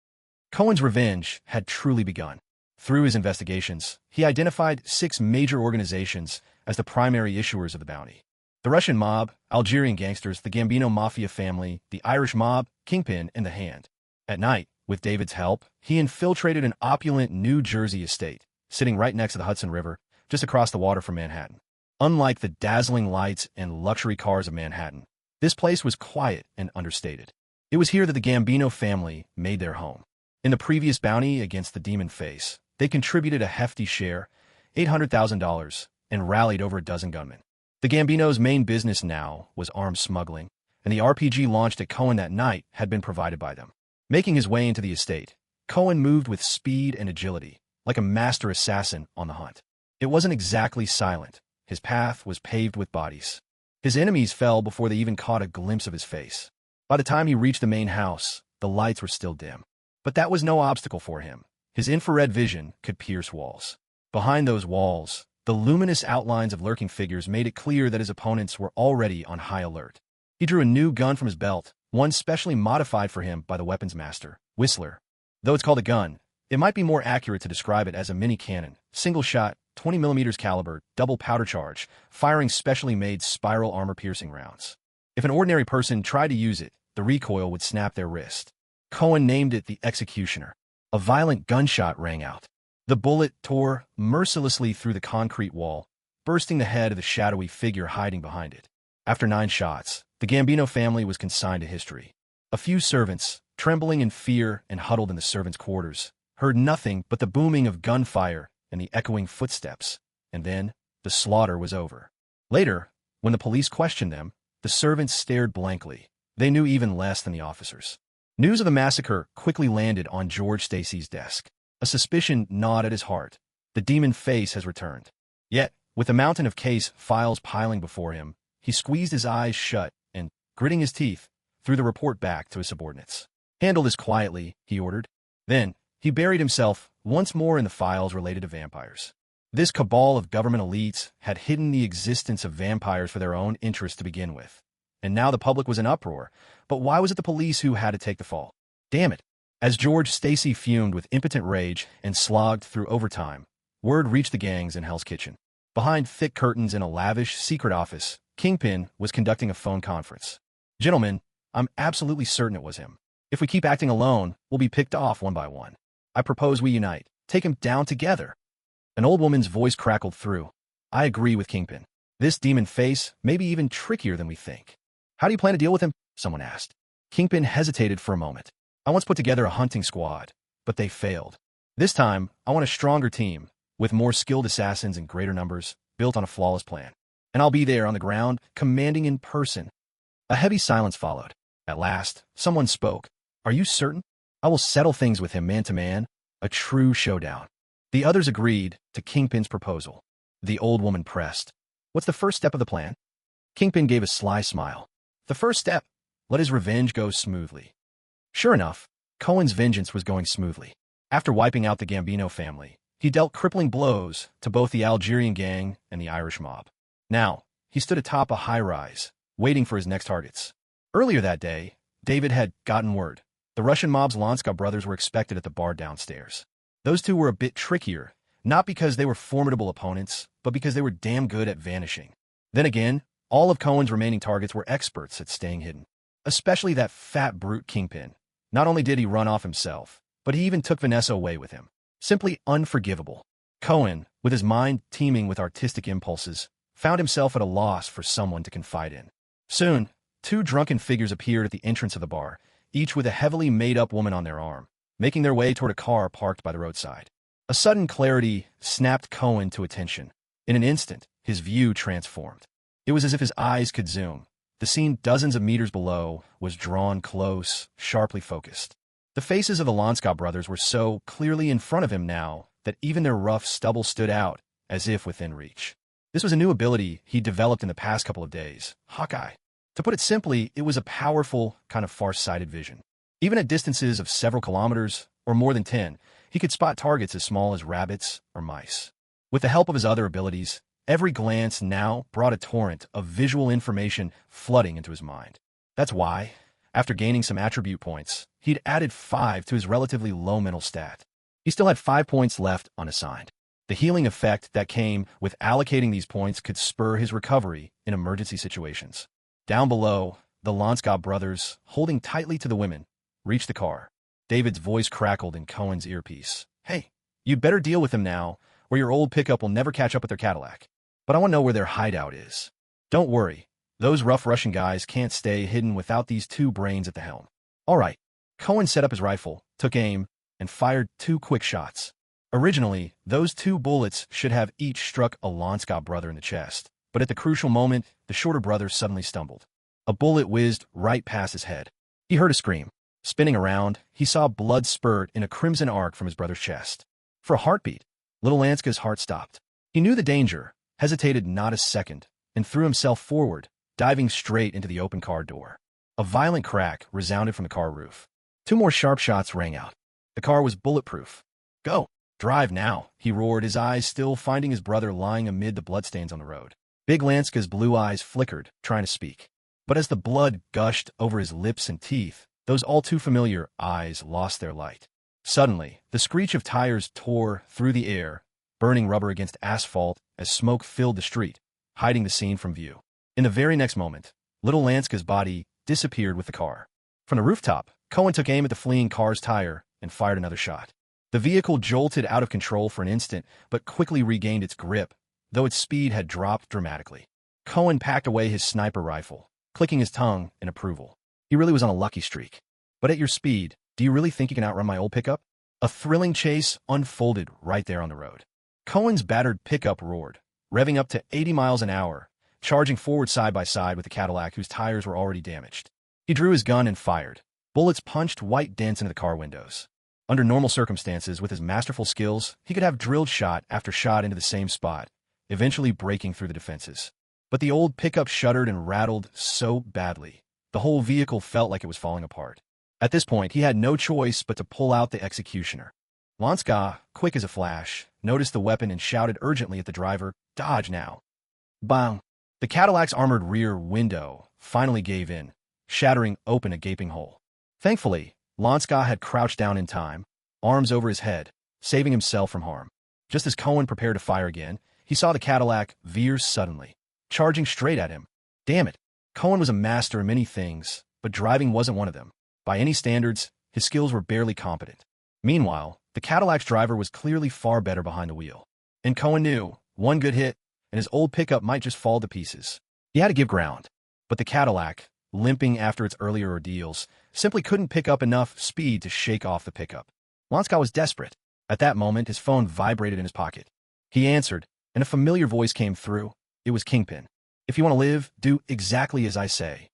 Cohen's revenge had truly begun. Through his investigations, he identified 6 major organizations as the primary issuers of the bounty. The Russian mob, Algerian gangsters, the Gambino mafia family, the Irish mob, Kingpin, and the Hand. At night, with David's help, he infiltrated an opulent New Jersey estate, sitting right next to the Hudson River, just across the water from Manhattan. Unlike the dazzling lights and luxury cars of Manhattan, this place was quiet and understated. It was here that the Gambino family made their home. In the previous bounty against the Demon Face, they contributed a hefty share, $800,000, and rallied over a dozen gunmen. The Gambino's main business now was arms smuggling, and the RPG launched at Cohen that night had been provided by them. Making his way into the estate, Cohen moved with speed and agility, like a master assassin on the hunt. It wasn't exactly silent. His path was paved with bodies. His enemies fell before they even caught a glimpse of his face. By the time he reached the main house, the lights were still dim. But that was no obstacle for him. His infrared vision could pierce walls. Behind those walls, the luminous outlines of lurking figures made it clear that his opponents were already on high alert. He drew a new gun from his belt, one specially modified for him by the weapons master, Whistler. Though it's called a gun, it might be more accurate to describe it as a mini-cannon, single-shot, 20mm caliber, double powder charge, firing specially made spiral armor-piercing rounds. If an ordinary person tried to use it, the recoil would snap their wrist. Cohen named it the Executioner. A violent gunshot rang out. The bullet tore mercilessly through the concrete wall, bursting the head of the shadowy figure hiding behind it. After 9 shots, the Gambino family was consigned to history. A few servants, trembling in fear and huddled in the servants' quarters, heard nothing but the booming of gunfire and the echoing footsteps, and then the slaughter was over. Later, when the police questioned them, the servants stared blankly. They knew even less than the officers. News of the massacre quickly landed on George Stacy's desk. A suspicion gnawed at his heart. The Demon Face has returned. Yet, with a mountain of case files piling before him, he squeezed his eyes shut and, gritting his teeth, threw the report back to his subordinates. "Handle this quietly," he ordered. Then, he buried himself once more in the files related to vampires. This cabal of government elites had hidden the existence of vampires for their own interests to begin with. And now the public was in uproar. But why was it the police who had to take the fall? Damn it. As George Stacy fumed with impotent rage and slogged through overtime, word reached the gangs in Hell's Kitchen. Behind thick curtains in a lavish secret office, Kingpin was conducting a phone conference. "Gentlemen, I'm absolutely certain it was him. If we keep acting alone, we'll be picked off one by one. I propose we unite, take him down together." An old woman's voice crackled through. "I agree with Kingpin. This Demon Face may be even trickier than we think." "How do you plan to deal with him?" someone asked. Kingpin hesitated for a moment. "I once put together a hunting squad, but they failed. This time, I want a stronger team, with more skilled assassins in greater numbers, built on a flawless plan. And I'll be there on the ground, commanding in person." A heavy silence followed. At last, someone spoke. "Are you certain? I will settle things with him man to man. A true showdown." The others agreed to Kingpin's proposal. The old woman pressed. "What's the first step of the plan?" Kingpin gave a sly smile. "The first step, let his revenge go smoothly." Sure enough, Cohen's vengeance was going smoothly. After wiping out the Gambino family, he dealt crippling blows to both the Algerian gang and the Irish mob. Now, he stood atop a high-rise, waiting for his next targets. Earlier that day, David had gotten word. The Russian mob's Lanska brothers were expected at the bar downstairs. Those two were a bit trickier, not because they were formidable opponents, but because they were damn good at vanishing. Then again, all of Cohen's remaining targets were experts at staying hidden. Especially that fat brute Kingpin. Not only did he run off himself, but he even took Vanessa away with him. Simply unforgivable. Cohen, with his mind teeming with artistic impulses, found himself at a loss for someone to confide in. Soon, 2 drunken figures appeared at the entrance of the bar, each with a heavily made-up woman on their arm, making their way toward a car parked by the roadside. A sudden clarity snapped Cohen to attention. In an instant, his view transformed. It was as if his eyes could zoom. The scene dozens of meters below was drawn close, sharply focused. The faces of the Lanska brothers were so clearly in front of him now that even their rough stubble stood out, as if within reach. This was a new ability he'd developed in the past couple of days, Hawkeye. To put it simply, it was a powerful, kind of far-sighted vision. Even at distances of several kilometers, or more than 10, he could spot targets as small as rabbits or mice. With the help of his other abilities, every glance now brought a torrent of visual information flooding into his mind. That's why, after gaining some attribute points, he'd added 5 to his relatively low mental stat. He still had 5 points left unassigned. The healing effect that came with allocating these points could spur his recovery in emergency situations. Down below, the Lanska brothers, holding tightly to the women, reached the car. David's voice crackled in Cohen's earpiece. "Hey, you'd better deal with them now, or your old pickup will never catch up with their Cadillac. But I want to know where their hideout is. Don't worry, those rough Russian guys can't stay hidden without these 2 brains at the helm." All right. Cohen set up his rifle, took aim, and fired 2 quick shots. Originally, those 2 bullets should have each struck a Lanska brother in the chest, but at the crucial moment, the shorter brother suddenly stumbled. A bullet whizzed right past his head. He heard a scream. Spinning around, he saw blood spurt in a crimson arc from his brother's chest. For a heartbeat, little Lanska's heart stopped. He knew the danger, hesitated not a second, and threw himself forward, diving straight into the open car door. A violent crack resounded from the car roof. 2 more sharp shots rang out. The car was bulletproof. Go! Drive now, he roared, his eyes still finding his brother lying amid the bloodstains on the road. Big Lanska's blue eyes flickered, trying to speak. But as the blood gushed over his lips and teeth, those all-too-familiar eyes lost their light. Suddenly, the screech of tires tore through the air, burning rubber against asphalt as smoke filled the street, hiding the scene from view. In the very next moment, little Lanska's body disappeared with the car. From the rooftop, Cohen took aim at the fleeing car's tire and fired another shot. The vehicle jolted out of control for an instant, but quickly regained its grip, though its speed had dropped dramatically. Cohen packed away his sniper rifle, clicking his tongue in approval. He really was on a lucky streak. But at your speed, do you really think you can outrun my old pickup? A thrilling chase unfolded right there on the road. Cohen's battered pickup roared, revving up to 80 miles an hour, charging forward side by side with the Cadillac whose tires were already damaged. He drew his gun and fired. Bullets punched white dents into the car windows. Under normal circumstances, with his masterful skills, he could have drilled shot after shot into the same spot, eventually breaking through the defenses. But the old pickup shuddered and rattled so badly, the whole vehicle felt like it was falling apart. At this point, he had no choice but to pull out the executioner. Lanska, quick as a flash, noticed the weapon and shouted urgently at the driver, "Dodge now!" Bang! The Cadillac's armored rear window finally gave in, shattering open a gaping hole. Thankfully, Lanska had crouched down in time, arms over his head, saving himself from harm. Just as Cohen prepared to fire again, he saw the Cadillac veer suddenly, charging straight at him. Damn it! Cohen was a master in many things, but driving wasn't one of them. By any standards, his skills were barely competent. Meanwhile, the Cadillac's driver was clearly far better behind the wheel. And Cohen knew, one good hit, and his old pickup might just fall to pieces. He had to give ground. But the Cadillac, limping after its earlier ordeals, simply couldn't pick up enough speed to shake off the pickup. Lanska was desperate. At that moment, his phone vibrated in his pocket. He answered, and a familiar voice came through. It was Kingpin. "If you want to live, do exactly as I say."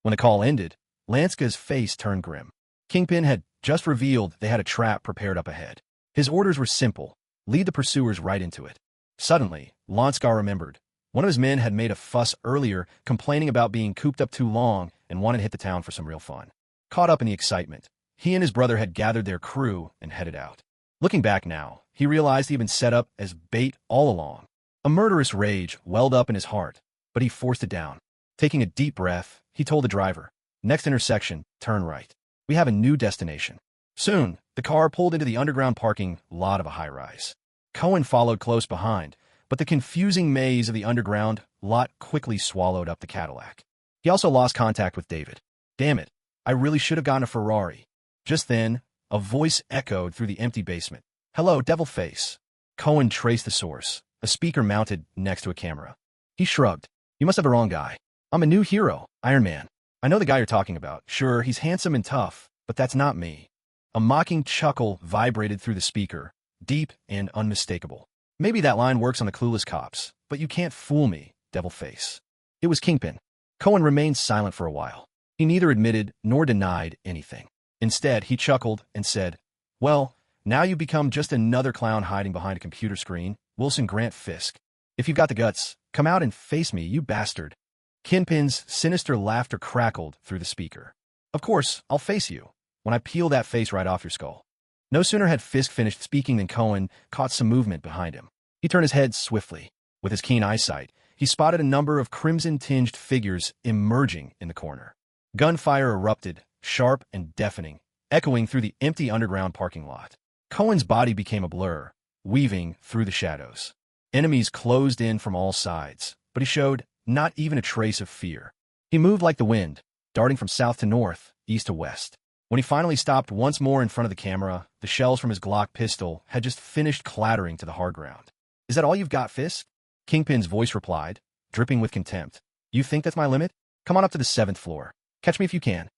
When the call ended, Lanska's face turned grim. Kingpin had just revealed they had a trap prepared up ahead. His orders were simple: lead the pursuers right into it. Suddenly, Lanska remembered. One of his men had made a fuss earlier, complaining about being cooped up too long and wanted to hit the town for some real fun. Caught up in the excitement, he and his brother had gathered their crew and headed out. Looking back now, he realized he'd been set up as bait all along. A murderous rage welled up in his heart, but he forced it down. Taking a deep breath, he told the driver, "Next intersection, turn right. We have a new destination." Soon, the car pulled into the underground parking lot of a high-rise. Cohen followed close behind, but the confusing maze of the underground lot quickly swallowed up the Cadillac. He also lost contact with David. "Damn it, I really should have gotten a Ferrari." Just then, a voice echoed through the empty basement. "Hello, Devilface." Cohen traced the source, a speaker mounted next to a camera. He shrugged. "You must have the wrong guy. I'm a new hero, Iron Man. I know the guy you're talking about. Sure, he's handsome and tough, but that's not me." A mocking chuckle vibrated through the speaker, deep and unmistakable. "Maybe that line works on the clueless cops, but you can't fool me, Devilface." It was Kingpin. Cohen remained silent for a while. He neither admitted nor denied anything. Instead, he chuckled and said, "Well, now you've become just another clown hiding behind a computer screen, Wilson Grant Fisk. If you've got the guts, come out and face me, you bastard." Kingpin's sinister laughter crackled through the speaker. "Of course, I'll face you, when I peel that face right off your skull." No sooner had Fisk finished speaking than Cohen caught some movement behind him. He turned his head swiftly. With his keen eyesight, he spotted a number of crimson-tinged figures emerging in the corner. Gunfire erupted, sharp and deafening, echoing through the empty underground parking lot. Cohen's body became a blur, weaving through the shadows. Enemies closed in from all sides, but he showed not even a trace of fear. He moved like the wind, darting from south to north, east to west. When he finally stopped once more in front of the camera, the shells from his Glock pistol had just finished clattering to the hard ground. "Is that all you've got, Fisk?" Kingpin's voice replied, dripping with contempt. "You think that's my limit? Come on up to the 7th floor. Catch me if you can."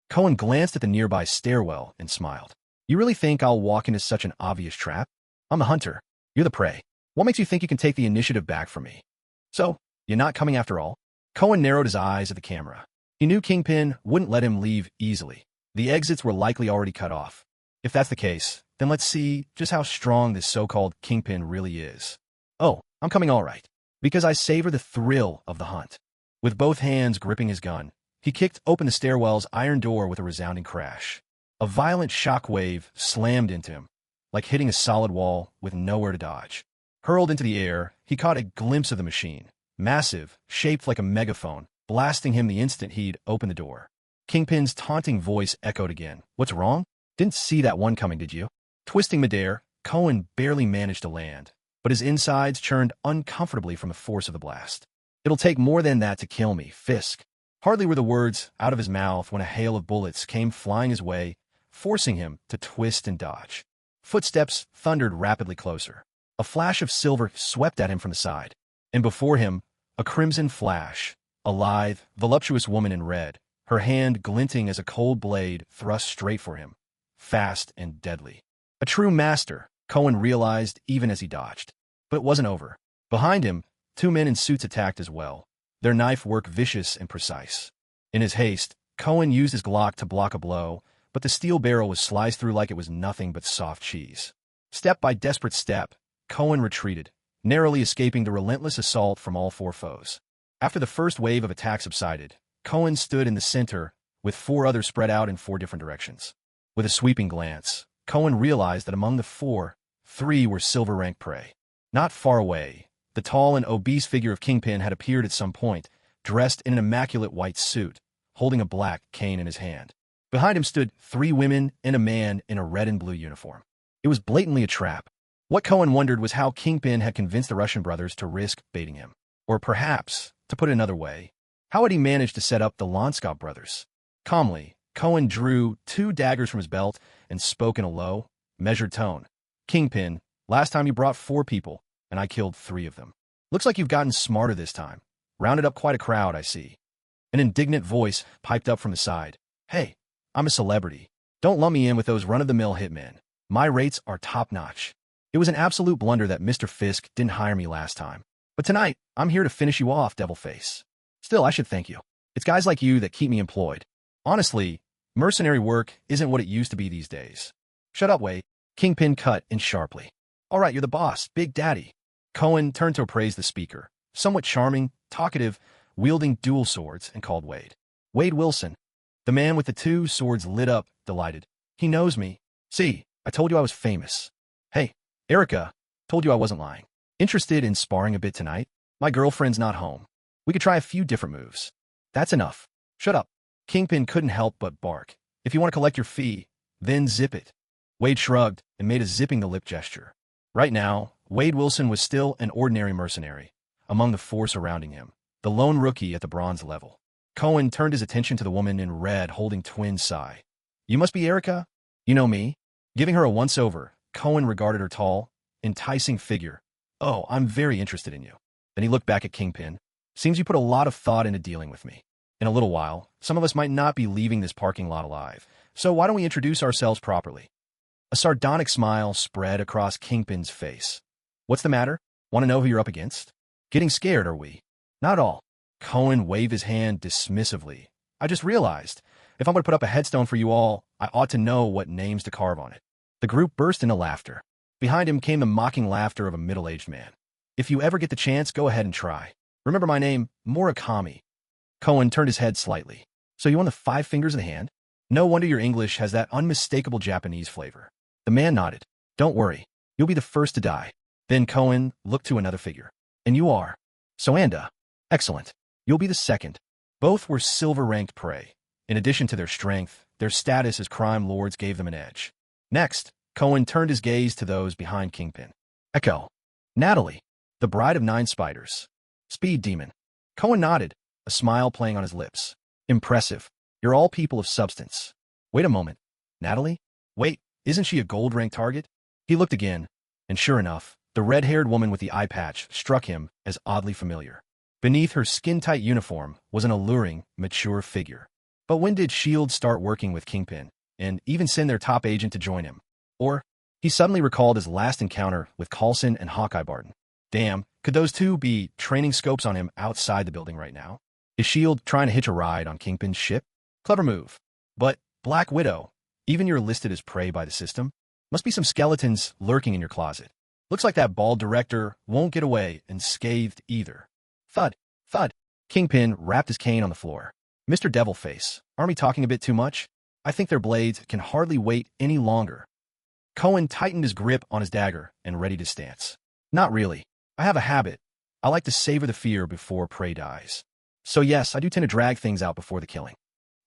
Cohen glanced at the nearby stairwell and smiled. You really think I'll walk into such an obvious trap? I'm the hunter. You're the prey. What makes you think you can take the initiative back from me? So, you're not coming after all? Cohen narrowed his eyes at the camera. He knew Kingpin wouldn't let him leave easily. The exits were likely already cut off. If that's the case, then let's see just how strong this so-called Kingpin really is. Oh, I'm coming all right. Because I savor the thrill of the hunt. With both hands gripping his gun, he kicked open the stairwell's iron door with a resounding crash. A violent shockwave slammed into him, like hitting a solid wall with nowhere to dodge. Hurled into the air, he caught a glimpse of the machine, massive, shaped like a megaphone, blasting him the instant he'd opened the door. Kingpin's taunting voice echoed again. What's wrong? Didn't see that one coming, did you? Twisting midair, Cohen barely managed to land, but his insides churned uncomfortably from the force of the blast. It'll take more than that to kill me, Fisk. Hardly were the words out of his mouth when a hail of bullets came flying his way, forcing him to twist and dodge. Footsteps thundered rapidly closer. A flash of silver swept at him from the side, and before him, a crimson flash, a lithe, voluptuous woman in red, her hand glinting as a cold blade thrust straight for him, fast and deadly. A true master, Cohen realized even as he dodged. But it wasn't over. Behind him, two men in suits attacked as well, their knife work vicious and precise. In his haste, Cohen used his Glock to block a blow, but the steel barrel was sliced through like it was nothing but soft cheese. Step by desperate step, Cohen retreated, narrowly escaping the relentless assault from all four foes. After the first wave of attack subsided, Cohen stood in the center, with four others spread out in four different directions. With a sweeping glance, Cohen realized that among the four, three were silver-rank prey. Not far away, the tall and obese figure of Kingpin had appeared at some point, dressed in an immaculate white suit, holding a black cane in his hand. Behind him stood three women and a man in a red and blue uniform. It was blatantly a trap. What Cohen wondered was how Kingpin had convinced the Russian brothers to risk baiting him. Or perhaps, to put it another way, how had he managed to set up the Lonskop brothers? Calmly, Cohen drew two daggers from his belt and spoke in a low, measured tone. Kingpin, last time you brought 4 people, and I killed 3 of them. Looks like you've gotten smarter this time. Rounded up quite a crowd, I see. An indignant voice piped up from the side. Hey, I'm a celebrity. Don't lump me in with those run-of-the-mill hitmen. My rates are top-notch. It was an absolute blunder that Mr. Fisk didn't hire me last time. But tonight, I'm here to finish you off, Devilface. Still, I should thank you. It's guys like you that keep me employed. Honestly, mercenary work isn't what it used to be these days. Shut up, Wade. Kingpin cut in sharply. All right, you're the boss, Big Daddy. Cohen turned to appraise the speaker, somewhat charming, talkative, wielding dual swords, and called Wade. Wade Wilson. The man with the 2 swords lit up, delighted. He knows me. See, I told you I was famous. Hey, Erica, told you I wasn't lying. Interested in sparring a bit tonight? My girlfriend's not home. We could try a few different moves. That's enough. Shut up. Kingpin couldn't help but bark. If you want to collect your fee, then zip it. Wade shrugged and made a zipping the lip gesture. Right now, Wade Wilson was still an ordinary mercenary, among the 4 surrounding him, the lone rookie at the bronze level. Cohen turned his attention to the woman in red holding twin Sai. You must be Erica? You know me? Giving her a once-over, Cohen regarded her tall, enticing figure. Oh, I'm very interested in you. Then he looked back at Kingpin. Seems you put a lot of thought into dealing with me. In a little while, some of us might not be leaving this parking lot alive, so why don't we introduce ourselves properly? A sardonic smile spread across Kingpin's face. What's the matter? Want to know who you're up against? Getting scared, are we? Not at all. Cohen waved his hand dismissively. I just realized, if I'm going to put up a headstone for you all, I ought to know what names to carve on it. The group burst into laughter. Behind him came the mocking laughter of a middle-aged man. If you ever get the chance, go ahead and try. Remember my name, Murakami. Cohen turned his head slightly. So you want the 5 fingers of the hand? No wonder your English has that unmistakable Japanese flavor. The man nodded. Don't worry. You'll be the first to die. Then Cohen looked to another figure. And you are. Soanda. Excellent. You'll be the second. Both were silver-ranked prey. In addition to their strength, their status as crime lords gave them an edge. Next, Cohen turned his gaze to those behind Kingpin. Echo. Natalie. The bride of 9 spiders. Speed demon. Cohen nodded, a smile playing on his lips. Impressive. You're all people of substance. Wait a moment. Natalie? Wait, isn't she a gold-ranked target? He looked again, and sure enough, the red-haired woman with the eye patch struck him as oddly familiar. Beneath her skin-tight uniform was an alluring, mature figure. But when did S.H.I.E.L.D. start working with Kingpin, and even send their top agent to join him? Or, he suddenly recalled his last encounter with Coulson and Hawkeye Barton. Damn, could those two be training scopes on him outside the building right now? Is S.H.I.E.L.D. trying to hitch a ride on Kingpin's ship? Clever move. But, Black Widow, even you're listed as prey by the system? Must be some skeletons lurking in your closet. Looks like that bald director won't get away unscathed either. Thud, thud. Kingpin rapped his cane on the floor. Mr. Devilface, aren't we talking a bit too much? I think their blades can hardly wait any longer. Cohen tightened his grip on his dagger and readied his stance. Not really. I have a habit. I like to savor the fear before prey dies. So yes, I do tend to drag things out before the killing.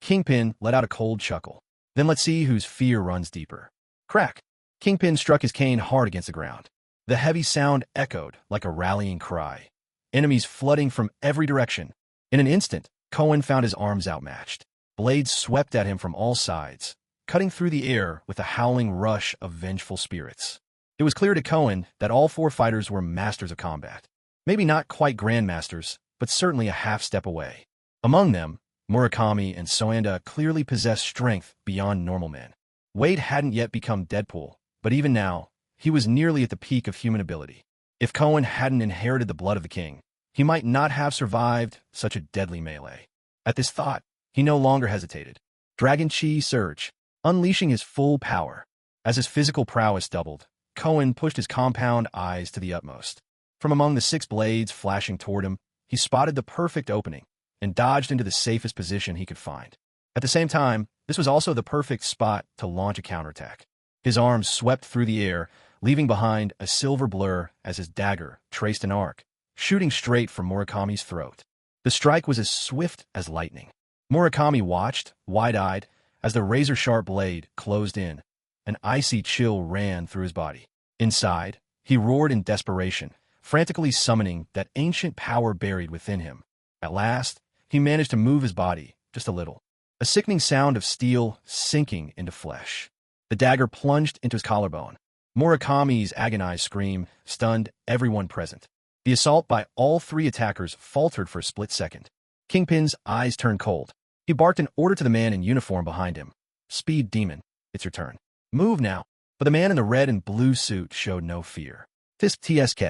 Kingpin let out a cold chuckle. Then let's see whose fear runs deeper. Crack. Kingpin struck his cane hard against the ground. The heavy sound echoed like a rallying cry. Enemies flooding from every direction. In an instant, Cohen found his arms outmatched. Blades swept at him from all sides, cutting through the air with a howling rush of vengeful spirits. It was clear to Cohen that all four fighters were masters of combat. Maybe not quite grandmasters, but certainly a half step away. Among them, Murakami and Soanda clearly possessed strength beyond normal men. Wade hadn't yet become Deadpool, but even now, he was nearly at the peak of human ability. If Cohen hadn't inherited the blood of the king, he might not have survived such a deadly melee. At this thought, he no longer hesitated. Dragon Chi surged, unleashing his full power. As his physical prowess doubled, Cohen pushed his compound eyes to the utmost. From among the 6 blades flashing toward him, he spotted the perfect opening and dodged into the safest position he could find. At the same time, this was also the perfect spot to launch a counterattack. His arms swept through the air, leaving behind a silver blur as his dagger traced an arc, shooting straight for Murakami's throat. The strike was as swift as lightning. Murakami watched, wide-eyed, as the razor-sharp blade closed in. An icy chill ran through his body. Inside, he roared in desperation, frantically summoning that ancient power buried within him. At last, he managed to move his body, just a little. A sickening sound of steel sinking into flesh. The dagger plunged into his collarbone. Murakami's agonized scream stunned everyone present. The assault by all 3 attackers faltered for a split second. Kingpin's eyes turned cold. He barked an order to the man in uniform behind him. Speed Demon, it's your turn. Move now. But the man in the red and blue suit showed no fear. TSK.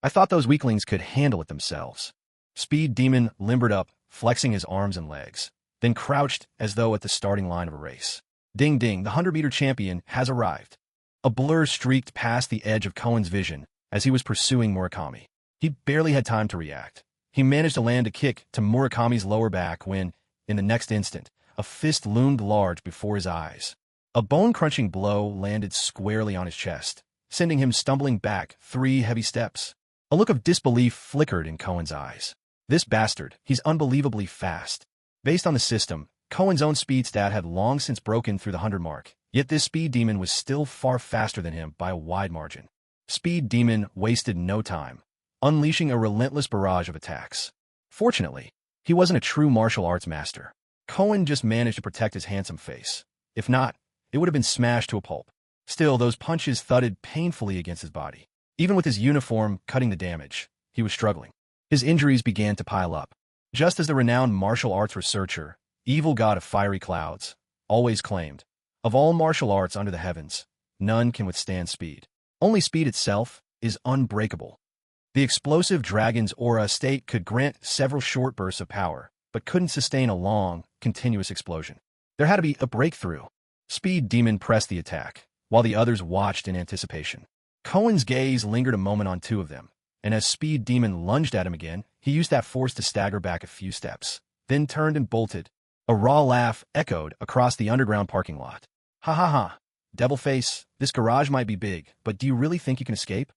I thought those weaklings could handle it themselves. Speed Demon limbered up, flexing his arms and legs, then crouched as though at the starting line of a race. Ding ding, the 100-meter champion has arrived. A blur streaked past the edge of Cohen's vision as he was pursuing Murakami. He barely had time to react. He managed to land a kick to Murakami's lower back when, in the next instant, a fist loomed large before his eyes. A bone-crunching blow landed squarely on his chest, sending him stumbling back 3 heavy steps. A look of disbelief flickered in Cohen's eyes. This bastard, he's unbelievably fast. Based on the system, Cohen's own speed stat had long since broken through the 100 mark, yet this Speed Demon was still far faster than him by a wide margin. Speed Demon wasted no time, unleashing a relentless barrage of attacks. Fortunately, he wasn't a true martial arts master. Cohen just managed to protect his handsome face. If not, it would have been smashed to a pulp. Still, those punches thudded painfully against his body. Even with his uniform cutting the damage, he was struggling. His injuries began to pile up. Just as the renowned martial arts researcher, evil god of fiery clouds, always claimed, of all martial arts under the heavens, none can withstand speed. Only speed itself is unbreakable. The explosive dragon's aura state could grant several short bursts of power, but couldn't sustain a long, continuous explosion. There had to be a breakthrough. Speed Demon pressed the attack, while the others watched in anticipation. Cohen's gaze lingered a moment on 2 of them, and as Speed Demon lunged at him again, he used that force to stagger back a few steps, then turned and bolted. A raw laugh echoed across the underground parking lot. Ha ha ha. Devilface, this garage might be big, but do you really think you can escape?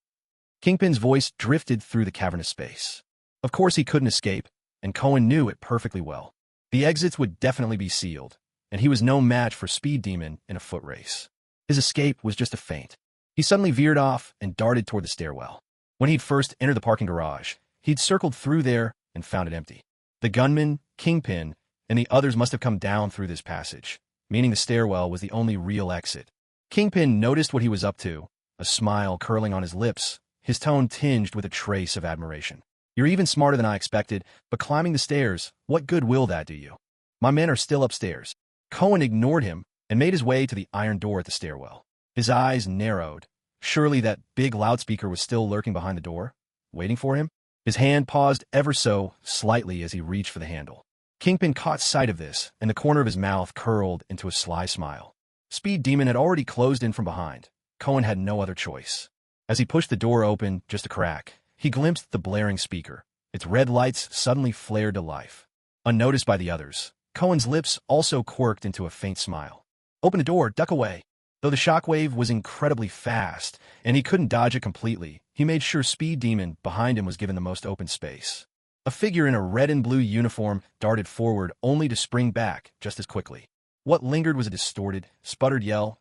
Kingpin's voice drifted through the cavernous space. Of course he couldn't escape, and Cohen knew it perfectly well. The exits would definitely be sealed, and he was no match for Speed Demon in a foot race. His escape was just a feint. He suddenly veered off and darted toward the stairwell. When he'd first entered the parking garage, he'd circled through there and found it empty. The gunman, Kingpin, and the others must have come down through this passage, meaning the stairwell was the only real exit. Kingpin noticed what he was up to, a smile curling on his lips, his tone tinged with a trace of admiration. You're even smarter than I expected, but climbing the stairs, what good will that do you? My men are still upstairs. Cohen ignored him and made his way to the iron door at the stairwell. His eyes narrowed. Surely that big loudspeaker was still lurking behind the door, waiting for him? His hand paused ever so slightly as he reached for the handle. Kingpin caught sight of this, and the corner of his mouth curled into a sly smile. Speed Demon had already closed in from behind. Cohen had no other choice. As he pushed the door open just a crack, he glimpsed the blaring speaker. Its red lights suddenly flared to life. Unnoticed by the others, Cohen's lips also quirked into a faint smile. Open the door, duck away. Though the shockwave was incredibly fast, and he couldn't dodge it completely, he made sure Speed Demon behind him was given the most open space. A figure in a red and blue uniform darted forward only to spring back just as quickly. What lingered was a distorted, sputtered yell.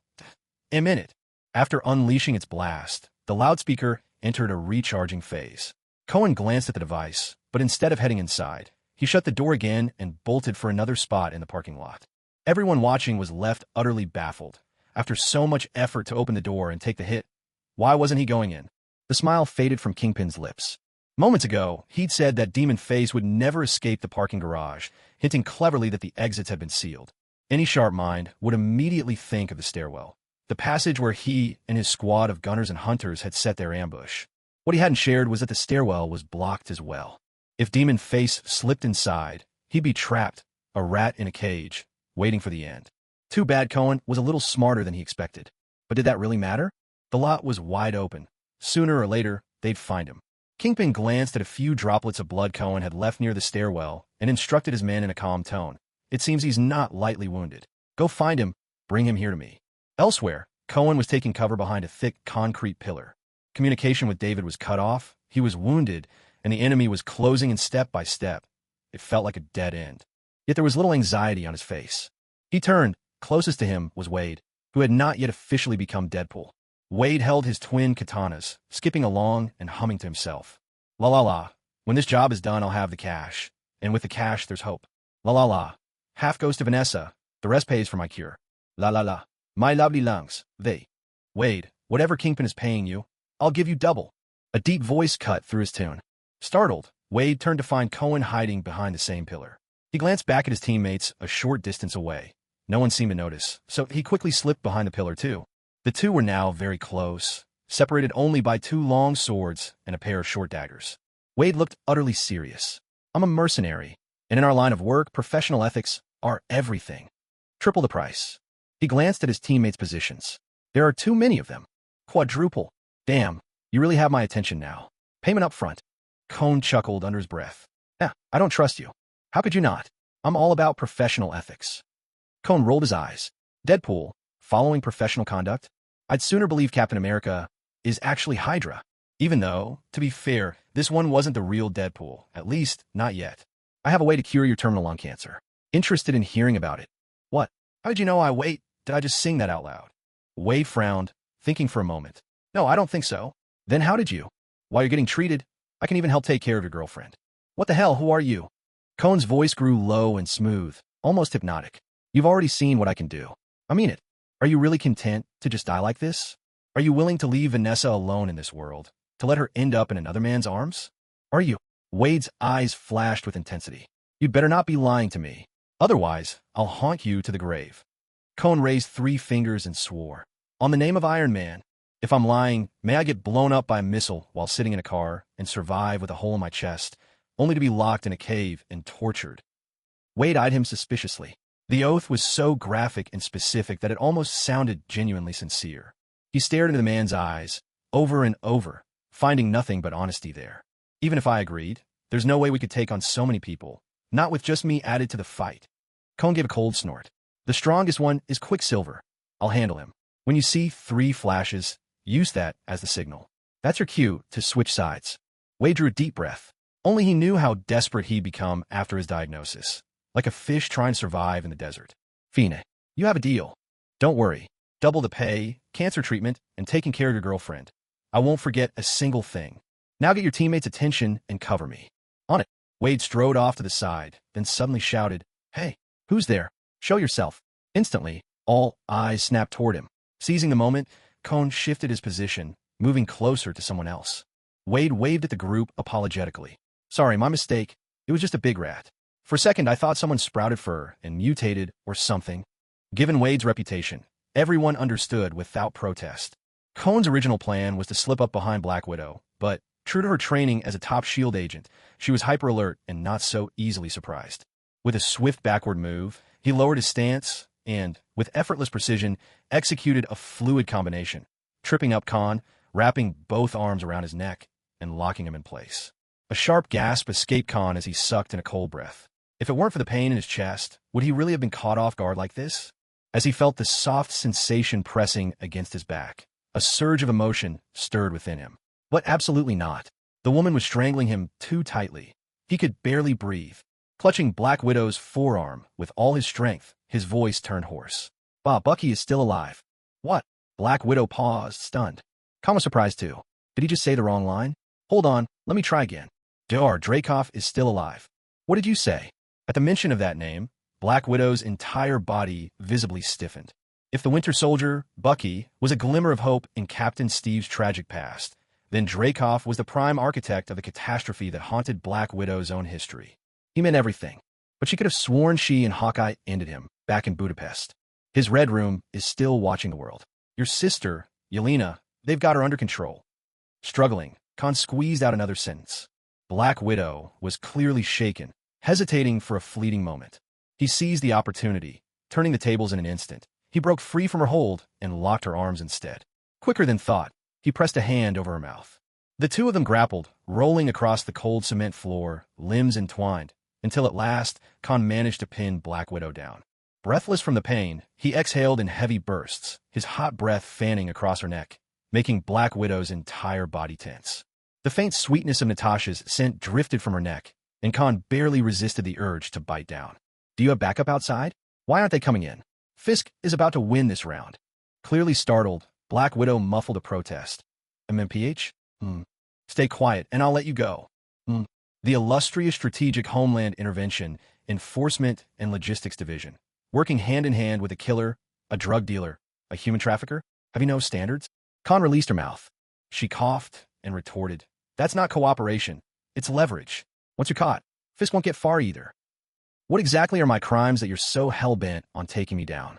A minute. After unleashing its blast, the loudspeaker entered a recharging phase. Cohen glanced at the device, but instead of heading inside, he shut the door again and bolted for another spot in the parking lot. Everyone watching was left utterly baffled. After so much effort to open the door and take the hit, why wasn't he going in? The smile faded from Kingpin's lips. Moments ago, he'd said that Demon Face would never escape the parking garage, hinting cleverly that the exits had been sealed. Any sharp mind would immediately think of the stairwell, the passage where he and his squad of gunners and hunters had set their ambush. What he hadn't shared was that the stairwell was blocked as well. If Demon Face slipped inside, he'd be trapped, a rat in a cage, waiting for the end. Too bad Cohen was a little smarter than he expected. But did that really matter? The lot was wide open. Sooner or later, they'd find him. Kingpin glanced at a few droplets of blood Cohen had left near the stairwell and instructed his men in a calm tone. It seems he's not lightly wounded. Go find him, bring him here to me. Elsewhere, Cohen was taking cover behind a thick concrete pillar. Communication with David was cut off, he was wounded, and the enemy was closing in step by step. It felt like a dead end. Yet there was little anxiety on his face. He turned. Closest to him was Wade, who had not yet officially become Deadpool. Wade held his twin katanas, skipping along and humming to himself. La la la. When this job is done, I'll have the cash. And with the cash, there's hope. La la la. Half goes to Vanessa. The rest pays for my cure. La la la. My lovely lungs. They. Wade, whatever Kingpin is paying you, I'll give you double. A deep voice cut through his tune. Startled, Wade turned to find Cohen hiding behind the same pillar. He glanced back at his teammates a short distance away. No one seemed to notice, so he quickly slipped behind the pillar too. The two were now very close, separated only by two long swords and a pair of short daggers. Wade looked utterly serious. I'm a mercenary, and in our line of work, professional ethics are everything. Triple the price. He glanced at his teammates' positions. There are too many of them. Quadruple. Damn, you really have my attention now. Payment up front. Cohen chuckled under his breath. I don't trust you. How could you not? I'm all about professional ethics. Cohen rolled his eyes. Deadpool, following professional conduct? I'd sooner believe Captain America is actually Hydra. Even though, to be fair, this one wasn't the real Deadpool, at least not yet. I have a way to cure your terminal lung cancer. Interested in hearing about it. What? How did you know Wait, did I just sing that out loud? Wade frowned, thinking for a moment. No, I don't think so. Then how did you? While you're getting treated, I can even help take care of your girlfriend. What the hell, who are you? Cohen's voice grew low and smooth, almost hypnotic. You've already seen what I can do. I mean it. Are you really content to just die like this? Are you willing to leave Vanessa alone in this world, to let her end up in another man's arms? Are you? Wade's eyes flashed with intensity. You'd better not be lying to me. Otherwise, I'll haunt you to the grave. Cohen raised 3 fingers and swore. On the name of Iron Man, if I'm lying, may I get blown up by a missile while sitting in a car and survive with a hole in my chest, only to be locked in a cave and tortured. Wade eyed him suspiciously. The oath was so graphic and specific that it almost sounded genuinely sincere. He stared into the man's eyes, over and over, finding nothing but honesty there. Even if I agreed, there's no way we could take on so many people, not with just me added to the fight. Cohen gave a cold snort. The strongest one is Quicksilver. I'll handle him. When you see 3 flashes, use that as the signal. That's your cue to switch sides. Wade drew a deep breath. Only he knew how desperate he'd become after his diagnosis. Like a fish trying to survive in the desert. Fine, you have a deal. Don't worry. Double the pay, cancer treatment, and taking care of your girlfriend. I won't forget a single thing. Now get your teammates' attention and cover me. On it. Wade strode off to the side, then suddenly shouted, Hey, who's there? Show yourself. Instantly, all eyes snapped toward him. Seizing the moment, Cohen shifted his position, moving closer to someone else. Wade waved at the group apologetically. Sorry, my mistake. It was just a big rat. For a second, I thought someone sprouted fur and mutated or something. Given Wade's reputation, everyone understood without protest. Cohen's original plan was to slip up behind Black Widow, but true to her training as a top S.H.I.E.L.D. agent, she was hyper-alert and not so easily surprised. With a swift backward move, he lowered his stance and, with effortless precision, executed a fluid combination, tripping up Khan, wrapping both arms around his neck, and locking him in place. A sharp gasp escaped Khan as he sucked in a cold breath. If it weren't for the pain in his chest, would he really have been caught off guard like this? As he felt the soft sensation pressing against his back, a surge of emotion stirred within him. But absolutely not. The woman was strangling him too tightly. He could barely breathe. Clutching Black Widow's forearm with all his strength, his voice turned hoarse. "Bob, Bucky is still alive." "What?" Black Widow paused, stunned. Khan was surprised too. Did he just say the wrong line? "Hold on, let me try again. Dreykov is still alive." "What did you say?" At the mention of that name, Black Widow's entire body visibly stiffened. If the Winter Soldier, Bucky, was a glimmer of hope in Captain Steve's tragic past, then Dreykov was the prime architect of the catastrophe that haunted Black Widow's own history. He meant everything, but she could have sworn she and Hawkeye ended him back in Budapest. His Red Room is still watching the world. "Your sister, Yelena, they've got her under control." Struggling, Khan squeezed out another sentence. Black Widow was clearly shaken, hesitating for a fleeting moment. He seized the opportunity, turning the tables in an instant. He broke free from her hold and locked her arms instead. Quicker than thought, he pressed a hand over her mouth. The two of them grappled, rolling across the cold cement floor, limbs entwined, until at last, Khan managed to pin Black Widow down. Breathless from the pain, he exhaled in heavy bursts, his hot breath fanning across her neck, making Black Widow's entire body tense. The faint sweetness of Natasha's scent drifted from her neck, and Khan barely resisted the urge to bite down. "Do you have backup outside? Why aren't they coming in?" Fisk is about to win this round. Clearly startled, Black Widow muffled a protest. "MMPH? Stay quiet, and I'll let you go." The illustrious Strategic Homeland Intervention, Enforcement, and Logistics Division, working hand-in-hand with a killer, a drug dealer, a human trafficker? Have you no standards? Khan released her mouth. She coughed and retorted. "That's not cooperation. It's leverage. Once you're caught, Fisk won't get far either." "What exactly are my crimes that you're so hell-bent on taking me down?"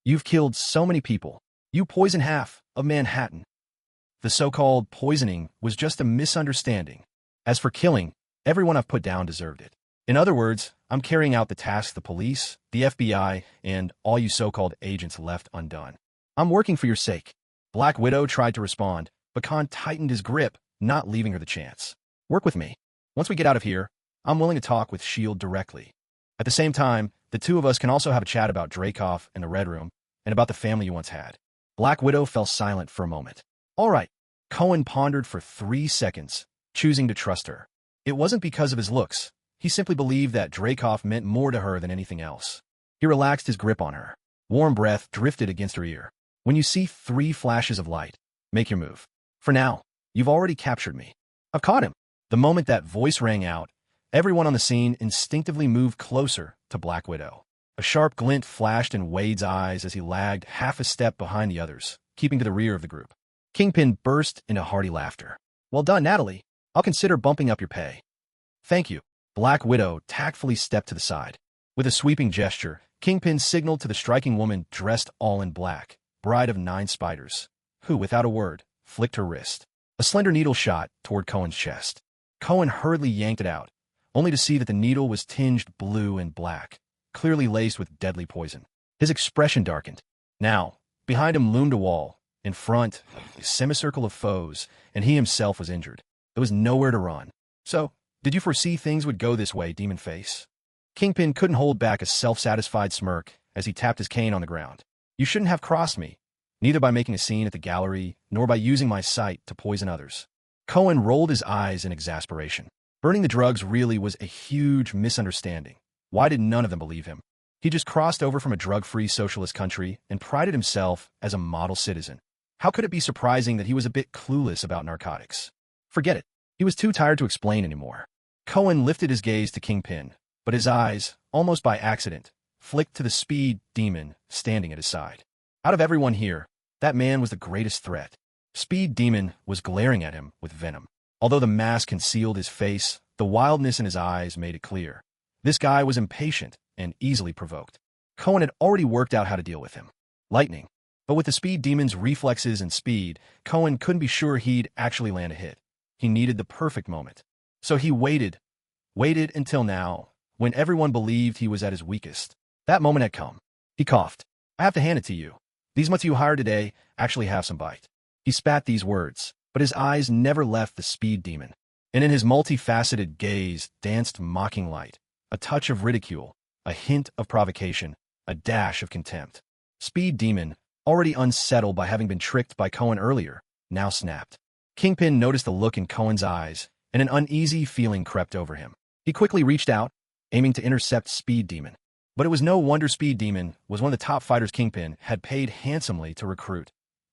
"You've killed so many people. You poisoned half of Manhattan." The so-called poisoning was just a misunderstanding. As for killing, everyone I've put down deserved it. In other words, I'm carrying out the tasks the police, the FBI, and all you so-called agents left undone. I'm working for your sake. Black Widow tried to respond, but Khan tightened his grip, not leaving her the chance. "Work with me. Once we get out of here, I'm willing to talk with S.H.I.E.L.D. directly. At the same time, the two of us can also have a chat about Dreykov and the Red Room, and about the family you once had." Black Widow fell silent for a moment. "All right." Cohen pondered for 3 seconds, choosing to trust her. It wasn't because of his looks. He simply believed that Dreykov meant more to her than anything else. He relaxed his grip on her. Warm breath drifted against her ear. "When you see 3 flashes of light, make your move. For now, you've already captured me. I've caught him." The moment that voice rang out, everyone on the scene instinctively moved closer to Black Widow. A sharp glint flashed in Wade's eyes as he lagged half a step behind the others, keeping to the rear of the group. Kingpin burst into hearty laughter. "Well done, Natalie. I'll consider bumping up your pay." "Thank you." Black Widow tactfully stepped to the side. With a sweeping gesture, Kingpin signaled to the striking woman dressed all in black, Bride of 9 Spiders, who, without a word, flicked her wrist. A slender needle shot toward Cohen's chest. Cohen hurriedly yanked it out, only to see that the needle was tinged blue and black, clearly laced with deadly poison. His expression darkened. Now, behind him loomed a wall. In front, a semicircle of foes, and he himself was injured. There was nowhere to run. "So, did you foresee things would go this way, Demon Face?" Kingpin couldn't hold back a self-satisfied smirk as he tapped his cane on the ground. "You shouldn't have crossed me, neither by making a scene at the gallery, nor by using my sight to poison others." Cohen rolled his eyes in exasperation. Burning the drugs really was a huge misunderstanding. Why did none of them believe him? He just crossed over from a drug-free socialist country and prided himself as a model citizen. How could it be surprising that he was a bit clueless about narcotics? Forget it. He was too tired to explain anymore. Cohen lifted his gaze to Kingpin, but his eyes, almost by accident, flicked to the speed demon standing at his side. Out of everyone here, that man was the greatest threat. Speed Demon was glaring at him with venom. Although the mask concealed his face, the wildness in his eyes made it clear. This guy was impatient and easily provoked. Cohen had already worked out how to deal with him. Lightning. But with the speed demon's reflexes and speed, Cohen couldn't be sure he'd actually land a hit. He needed the perfect moment. So he waited until now, when everyone believed he was at his weakest. That moment had come. He coughed. I have to hand it to you. These mutts you hired today actually have some bite. He spat these words, but his eyes never left the speed demon. And in his multifaceted gaze danced mocking light, a touch of ridicule, a hint of provocation, a dash of contempt. Speed demon, already unsettled by having been tricked by Cohen earlier, now snapped. Kingpin noticed the look in Cohen's eyes, and an uneasy feeling crept over him. He quickly reached out, aiming to intercept Speed Demon. But it was no wonder Speed Demon was one of the top fighters Kingpin had paid handsomely to recruit.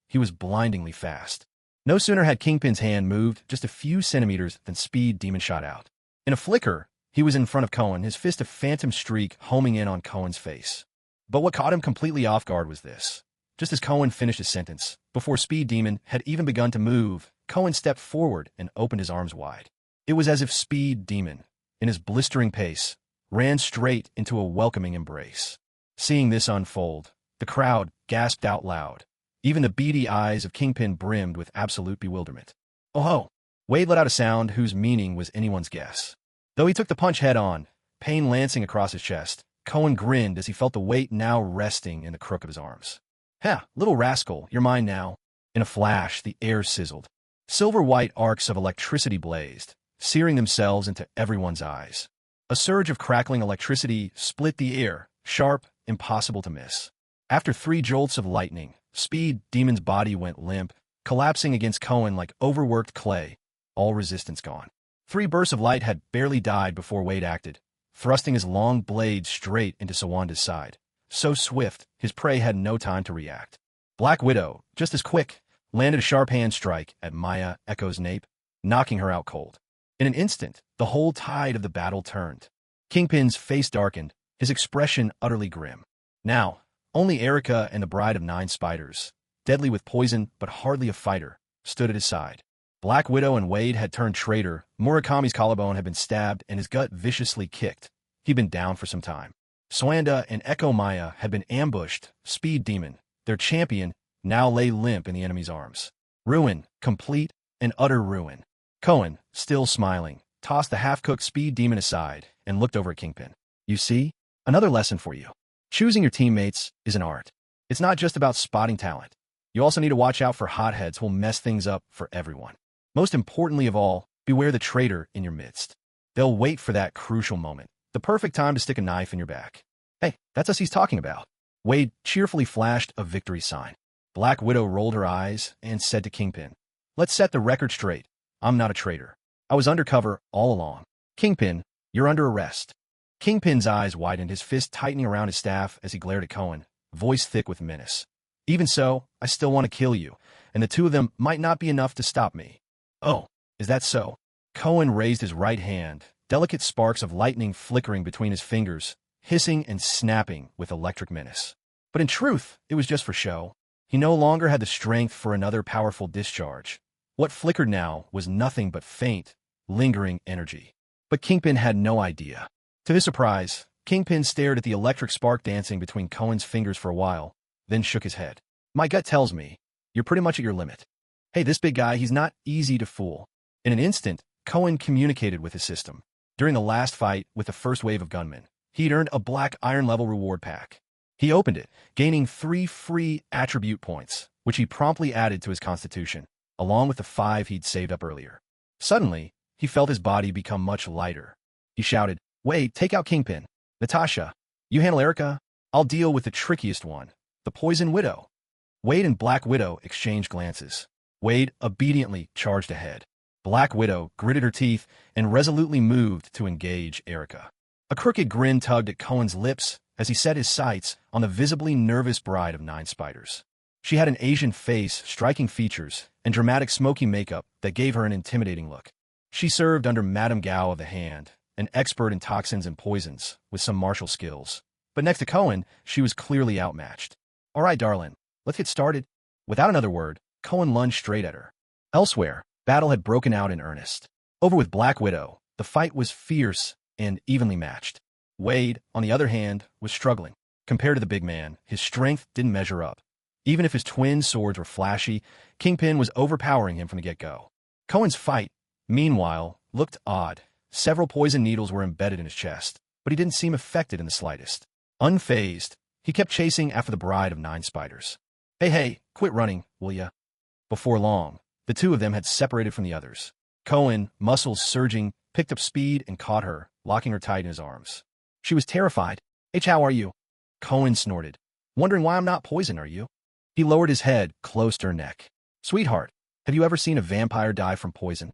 He was blindingly fast. No sooner had Kingpin's hand moved just a few centimeters than Speed Demon shot out. In a flicker, he was in front of Cohen, his fist a phantom streak homing in on Cohen's face. But what caught him completely off guard was this. Just as Cohen finished his sentence, before Speed Demon had even begun to move, Cohen stepped forward and opened his arms wide. It was as if Speed Demon, in his blistering pace, ran straight into a welcoming embrace. Seeing this unfold, the crowd gasped out loud. Even the beady eyes of Kingpin brimmed with absolute bewilderment. Oh ho! Wade let out a sound whose meaning was anyone's guess. Though he took the punch head-on, pain lancing across his chest, Cohen grinned as he felt the weight now resting in the crook of his arms. Ha! Little rascal, you're mine now. In a flash, the air sizzled. Silver-white arcs of electricity blazed, searing themselves into everyone's eyes. A surge of crackling electricity split the air, sharp, impossible to miss. After 3 jolts of lightning, Speed Demon's body went limp, collapsing against Cohen like overworked clay, all resistance gone. 3 bursts of light had barely died before Wade acted, thrusting his long blade straight into Sawanda's side. So swift, his prey had no time to react. Black Widow, just as quick, landed a sharp hand strike at Maya Echo's nape, knocking her out cold. In an instant, the whole tide of the battle turned. Kingpin's face darkened, his expression utterly grim. Now, only Erica and the Bride of 9 Spiders, deadly with poison but hardly a fighter, stood at his side. Black Widow and Wade had turned traitor, Murakami's collarbone had been stabbed and his gut viciously kicked. He'd been down for some time. Sawanda and Echo Maya had been ambushed. Speed Demon, their champion, now lay limp in the enemy's arms. Ruin, complete and utter ruin. Cohen, still smiling, tossed the half-cooked Speed Demon aside and looked over at Kingpin. You see? Another lesson for you. Choosing your teammates is an art. It's not just about spotting talent. You also need to watch out for hotheads who will mess things up for everyone. Most importantly of all, beware the traitor in your midst. They'll wait for that crucial moment, the perfect time to stick a knife in your back. Hey, that's us he's talking about. Wade cheerfully flashed a victory sign. Black Widow rolled her eyes and said to Kingpin, "Let's set the record straight. I'm not a traitor. I was undercover all along. Kingpin, you're under arrest." Kingpin's eyes widened, his fist tightening around his staff as he glared at Cohen, voice thick with menace. "Even so, I still want to kill you, and the 2 of them might not be enough to stop me." "Oh, is that so?" Cohen raised his right hand, delicate sparks of lightning flickering between his fingers, hissing and snapping with electric menace. But in truth, it was just for show. He no longer had the strength for another powerful discharge. What flickered now was nothing but faint, lingering energy. But Kingpin had no idea. To his surprise, Kingpin stared at the electric spark dancing between Cohen's fingers for a while, then shook his head. "My gut tells me, you're pretty much at your limit. Hey, this big guy, he's not easy to fool." In an instant, Cohen communicated with his system. During the last fight with the first wave of gunmen, he'd earned a black iron-level reward pack. He opened it, gaining 3 free attribute points, which he promptly added to his constitution, along with the 5 he'd saved up earlier. Suddenly, he felt his body become much lighter. He shouted, "Wade, take out Kingpin. Natasha, you handle Erica. I'll deal with the trickiest one, the Poison Widow." Wade and Black Widow exchanged glances. Wade obediently charged ahead. Black Widow gritted her teeth and resolutely moved to engage Erica. A crooked grin tugged at Cohen's lips as he set his sights on the visibly nervous Bride of 9 Spiders. She had an Asian face, striking features, and dramatic smoky makeup that gave her an intimidating look. She served under Madame Gao of the Hand, an expert in toxins and poisons, with some martial skills. But next to Cohen, she was clearly outmatched. "All right, darling, let's get started." Without another word, Cohen lunged straight at her. Elsewhere, battle had broken out in earnest. Over with Black Widow, the fight was fierce and evenly matched. Wade, on the other hand, was struggling. Compared to the big man, his strength didn't measure up. Even if his twin swords were flashy, Kingpin was overpowering him from the get-go. Cohen's fight, meanwhile, looked odd. Several poison needles were embedded in his chest, but he didn't seem affected in the slightest. Unfazed, he kept chasing after the bride of 9 spiders. Hey, quit running, will ya? Before long, the two of them had separated from the others. Cohen, muscles surging, picked up speed and caught her, locking her tight in his arms. She was terrified. H, how are you? Cohen snorted. Wondering why I'm not poisoned, are you? He lowered his head close to her neck. Sweetheart, have you ever seen a vampire die from poison?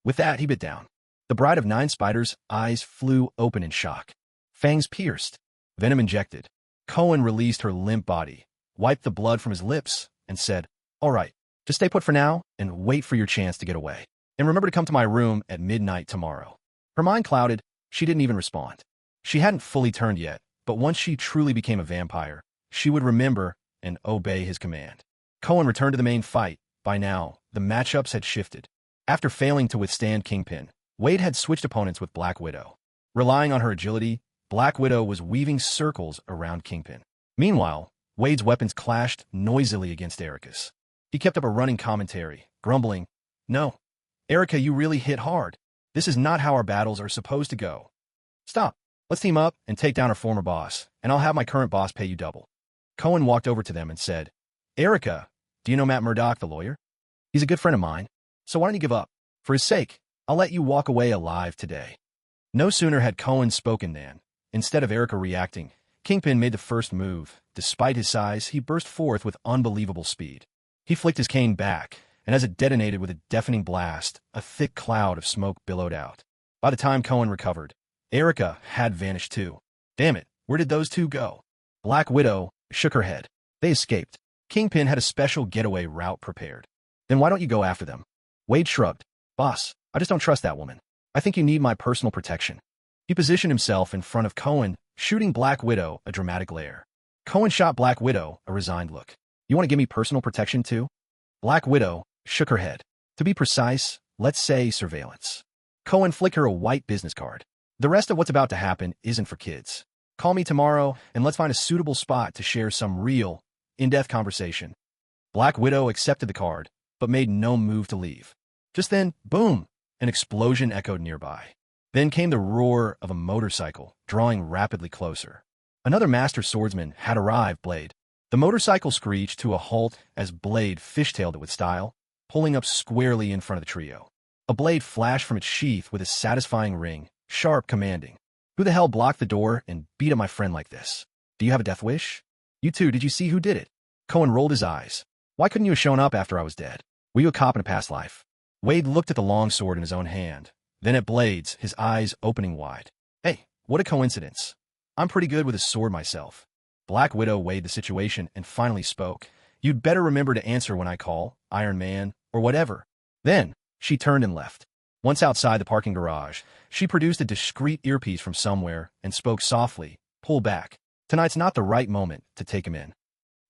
With that, he bit down. The bride of 9 spiders' eyes flew open in shock. Fangs pierced. Venom injected. Cohen released her limp body, wiped the blood from his lips, and said, All right, just stay put for now and wait for your chance to get away. And remember to come to my room at midnight tomorrow. Her mind clouded. She didn't even respond. She hadn't fully turned yet, but once she truly became a vampire, she would remember and obey his command. Cohen returned to the main fight. By now, the matchups had shifted. After failing to withstand Kingpin, Wade had switched opponents with Black Widow. Relying on her agility, Black Widow was weaving circles around Kingpin. Meanwhile, Wade's weapons clashed noisily against Erica's. He kept up a running commentary, grumbling, No, Erica, you really hit hard. This is not how our battles are supposed to go. Stop. Let's team up and take down our former boss, and I'll have my current boss pay you double. Cohen walked over to them and said, Erica, do you know Matt Murdock, the lawyer? He's a good friend of mine, so why don't you give up? For his sake, I'll let you walk away alive today. No sooner had Cohen spoken than, instead of Erica reacting, Kingpin made the first move. Despite his size, he burst forth with unbelievable speed. He flicked his cane back, and as it detonated with a deafening blast, a thick cloud of smoke billowed out. By the time Cohen recovered, Erica had vanished too. Damn it, where did those two go? Black Widow shook her head. They escaped. Kingpin had a special getaway route prepared. Then why don't you go after them? Wade shrugged. Boss, I just don't trust that woman. I think you need my personal protection. He positioned himself in front of Cohen, shooting Black Widow a dramatic glare. Cohen shot Black Widow a resigned look. You want to give me personal protection too? Black Widow shook her head. To be precise, let's say surveillance. Cohen flicked her a white business card. The rest of what's about to happen isn't for kids. Call me tomorrow, and let's find a suitable spot to share some real, in-depth conversation. Black Widow accepted the card, but made no move to leave. Just then, boom, an explosion echoed nearby. Then came the roar of a motorcycle, drawing rapidly closer. Another master swordsman had arrived, Blade. The motorcycle screeched to a halt as Blade fishtailed it with style, pulling up squarely in front of the trio. A blade flashed from its sheath with a satisfying ring, sharp, commanding. Who the hell blocked the door and beat up my friend like this? Do you have a death wish? You two, did you see who did it? Cohen rolled his eyes. Why couldn't you have shown up after I was dead? Were you a cop in a past life? Wade looked at the long sword in his own hand, then at Blade's, his eyes opening wide. Hey, what a coincidence. I'm pretty good with a sword myself. Black Widow weighed the situation and finally spoke. You'd better remember to answer when I call, Iron Man, or whatever. Then, she turned and left. Once outside the parking garage, she produced a discreet earpiece from somewhere and spoke softly, Pull back. Tonight's not the right moment to take him in.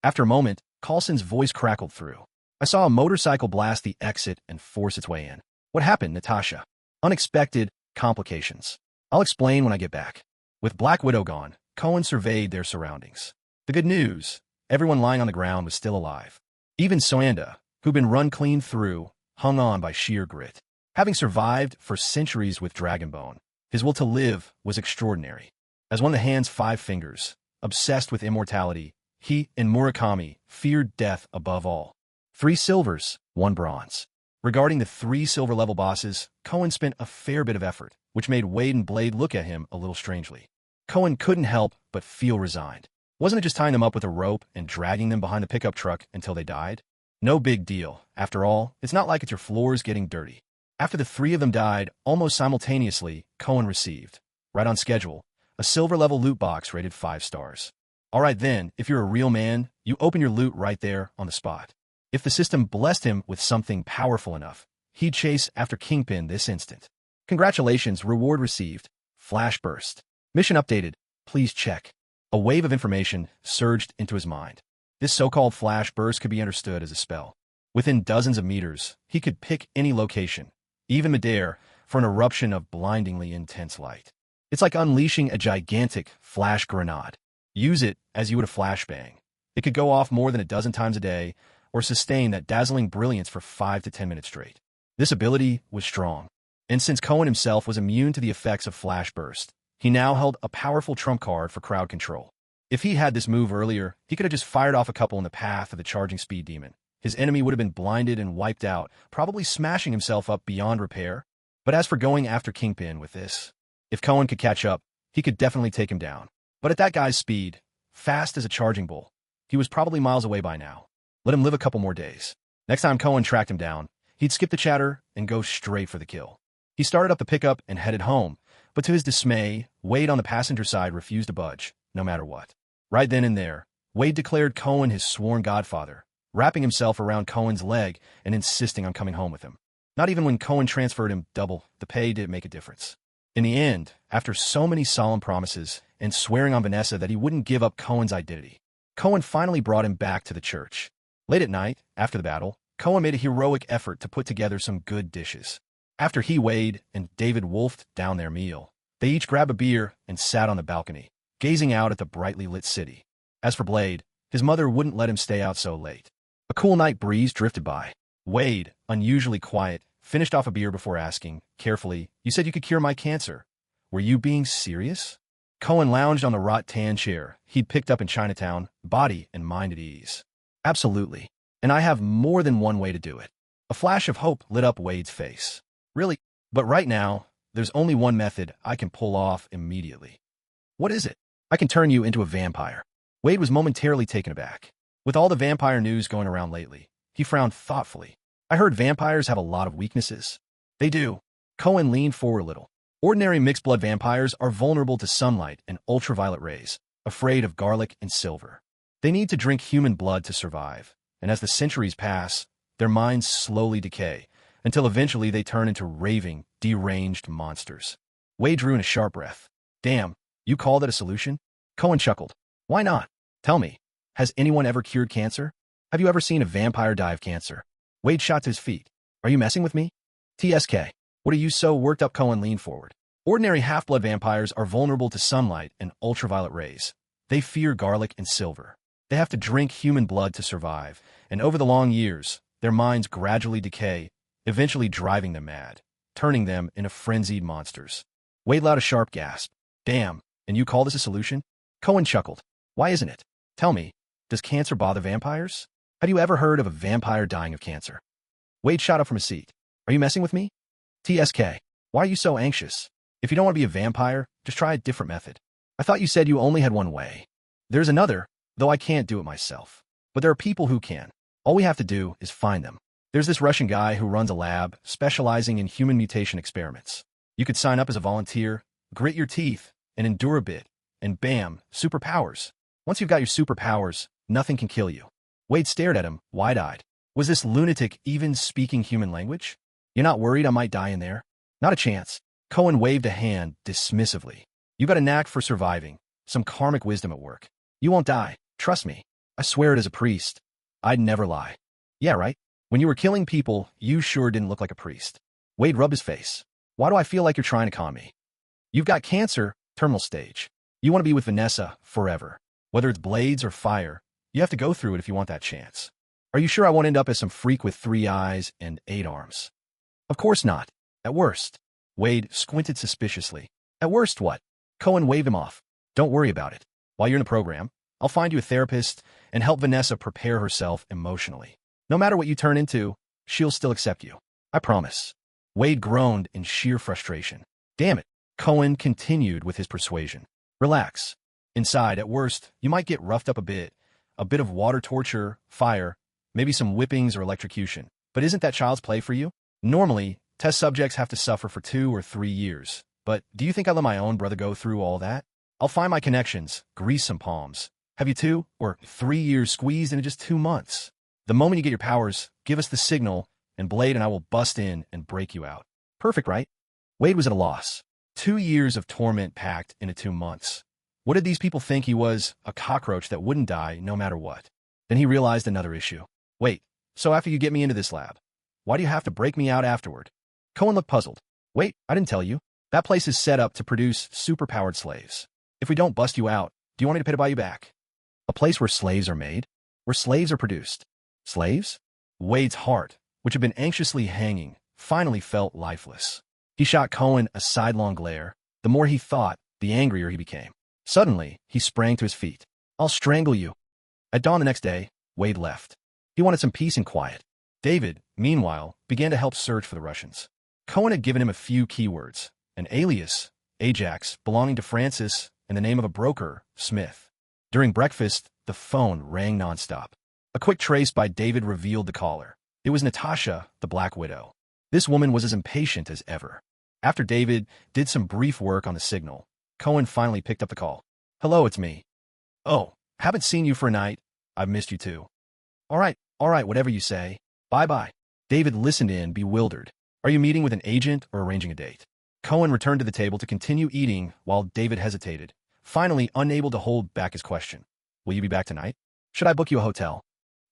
After a moment, Coulson's voice crackled through. I saw a motorcycle blast the exit and force its way in. What happened, Natasha? Unexpected complications. I'll explain when I get back. With Black Widow gone, Cohen surveyed their surroundings. The good news, everyone lying on the ground was still alive. Even Soanda, who'd been run clean through, hung on by sheer grit. Having survived for centuries with Dragonbone, his will to live was extraordinary. As one of the hand's 5 fingers, obsessed with immortality, he and Murakami feared death above all. 3 silvers, 1 bronze. Regarding the 3 silver-level bosses, Cohen spent a fair bit of effort, which made Wade and Blade look at him a little strangely. Cohen couldn't help but feel resigned. Wasn't it just tying them up with a rope and dragging them behind the pickup truck until they died? No big deal. After all, it's not like it's your floors getting dirty. After the 3 of them died almost simultaneously, Cohen received, right on schedule, a silver-level loot box rated 5 stars. All right then, if you're a real man, you open your loot right there on the spot. If the system blessed him with something powerful enough, he'd chase after Kingpin this instant. Congratulations, reward received. Flash burst. Mission updated. Please check. A wave of information surged into his mind. This so-called flash burst could be understood as a spell. Within dozens of meters, he could pick any location, even midair, for an eruption of blindingly intense light. It's like unleashing a gigantic flash grenade. Use it as you would a flashbang. It could go off more than a dozen times a day, or sustain that dazzling brilliance for 5 to 10 minutes straight. This ability was strong, and since Cohen himself was immune to the effects of flash burst, he now held a powerful trump card for crowd control. If he had this move earlier, he could have just fired off a couple in the path of the charging speed demon. His enemy would have been blinded and wiped out, probably smashing himself up beyond repair. But as for going after Kingpin with this, if Cohen could catch up, he could definitely take him down. But at that guy's speed, fast as a charging bull, he was probably miles away by now. Let him live a couple more days. Next time Cohen tracked him down, he'd skip the chatter and go straight for the kill. He started up the pickup and headed home, but to his dismay, Wade on the passenger side refused to budge, no matter what. Right then and there, Wade declared Cohen his sworn godfather, wrapping himself around Cohen's leg and insisting on coming home with him. Not even when Cohen transferred him double the pay did it make a difference. In the end, after so many solemn promises and swearing on Vanessa that he wouldn't give up Cohen's identity, Cohen finally brought him back to the church. Late at night, after the battle, Cohen made a heroic effort to put together some good dishes. After he, Wade, and David wolfed down their meal, they each grabbed a beer and sat on the balcony, gazing out at the brightly lit city. As for Blade, his mother wouldn't let him stay out so late. A cool night breeze drifted by. Wade, unusually quiet, finished off a beer before asking, carefully, "You said you could cure my cancer. Were you being serious?" Cohen lounged on the wrought-tan chair he'd picked up in Chinatown, body and mind at ease. "Absolutely. And I have more than one way to do it." A flash of hope lit up Wade's face. "Really? But right now, there's only one method I can pull off immediately." "What is it?" "I can turn you into a vampire." Wade was momentarily taken aback. With all the vampire news going around lately, he frowned thoughtfully. "I heard vampires have a lot of weaknesses." "They do." Cohen leaned forward a little. "Ordinary mixed-blood vampires are vulnerable to sunlight and ultraviolet rays, afraid of garlic and silver. They need to drink human blood to survive, and as the centuries pass, their minds slowly decay, until eventually they turn into raving, deranged monsters." Wade drew in a sharp breath. "Damn, you call that a solution?" Cohen chuckled. "Why not? Tell me, has anyone ever cured cancer? Have you ever seen a vampire die of cancer?" Wade shot to his feet. "Are you messing with me?" "TSK. What are you so worked up?" Cohen leaned forward. "Ordinary half-blood vampires are vulnerable to sunlight and ultraviolet rays. They fear garlic and silver. They have to drink human blood to survive, and over the long years, their minds gradually decay, eventually driving them mad, turning them into frenzied monsters." Wade let out a sharp gasp. "Damn, and you call this a solution?" Cohen chuckled. "Why isn't it? Tell me, does cancer bother vampires? Have you ever heard of a vampire dying of cancer?" Wade shot up from his seat. "Are you messing with me?" "TSK, why are you so anxious? If you don't want to be a vampire, just try a different method. I thought you said you only had one way." "There's another, though I can't do it myself. But there are people who can. All we have to do is find them. There's this Russian guy who runs a lab specializing in human mutation experiments. You could sign up as a volunteer, grit your teeth, and endure a bit, and bam, superpowers. Once you've got your superpowers, nothing can kill you." Wade stared at him, wide-eyed. Was this lunatic even speaking human language? "You're not worried I might die in there?" "Not a chance." Cohen waved a hand dismissively. "You got a knack for surviving, some karmic wisdom at work. You won't die, trust me. I swear it as a priest. I'd never lie." "Yeah, right. When you were killing people, you sure didn't look like a priest." Wade rubbed his face. "Why do I feel like you're trying to con me?" "You've got cancer, terminal stage. You want to be with Vanessa forever. Whether it's blades or fire, you have to go through it if you want that chance. Are you sure I won't end up as some freak with 3 eyes and 8 arms?" "Of course not. At worst." Wade squinted suspiciously. "At worst what?" Cohen waved him off. "Don't worry about it. While you're in the program, I'll find you a therapist and help Vanessa prepare herself emotionally. No matter what you turn into, she'll still accept you. I promise." Wade groaned in sheer frustration. "Damn it." Cohen continued with his persuasion. "Relax. Inside, at worst, you might get roughed up a bit of water torture, fire, maybe some whippings or electrocution. But isn't that child's play for you? Normally, test subjects have to suffer for 2 or 3 years. But do you think I let my own brother go through all that? I'll find my connections, grease some palms. Have you 2 or 3 years squeezed into just 2 months? The moment you get your powers, give us the signal, and Blade and I will bust in and break you out. Perfect, right?" Wade was at a loss. 2 years of torment packed into 2 months. What did these people think he was, a cockroach that wouldn't die no matter what? Then he realized another issue. "Wait, so after you get me into this lab, why do you have to break me out afterward?" Cohen looked puzzled. "Wait, I didn't tell you. That place is set up to produce superpowered slaves. If we don't bust you out, do you want me to pay to buy you back? A place where slaves are made? Where slaves are produced? Slaves? Wade's heart, which had been anxiously hanging, finally felt lifeless. He shot Cohen a sidelong glare. The more he thought, the angrier he became. Suddenly, he sprang to his feet. I'll strangle you. At dawn the next day, Wade left. He wanted some peace and quiet. David, meanwhile, began to help search for the Russians. Cohen had given him a few keywords, an alias, Ajax, belonging to Francis, and the name of a broker, Smith. During breakfast, the phone rang nonstop. A quick trace by David revealed the caller. It was Natasha, the Black Widow. This woman was as impatient as ever. After David did some brief work on the signal, Cohen finally picked up the call. Hello, it's me. Oh, haven't seen you for a night. I've missed you too. All right, whatever you say. Bye-bye. David listened in, bewildered. Are you meeting with an agent or arranging a date? Cohen returned to the table to continue eating while David hesitated, finally unable to hold back his question. Will you be back tonight? Should I book you a hotel?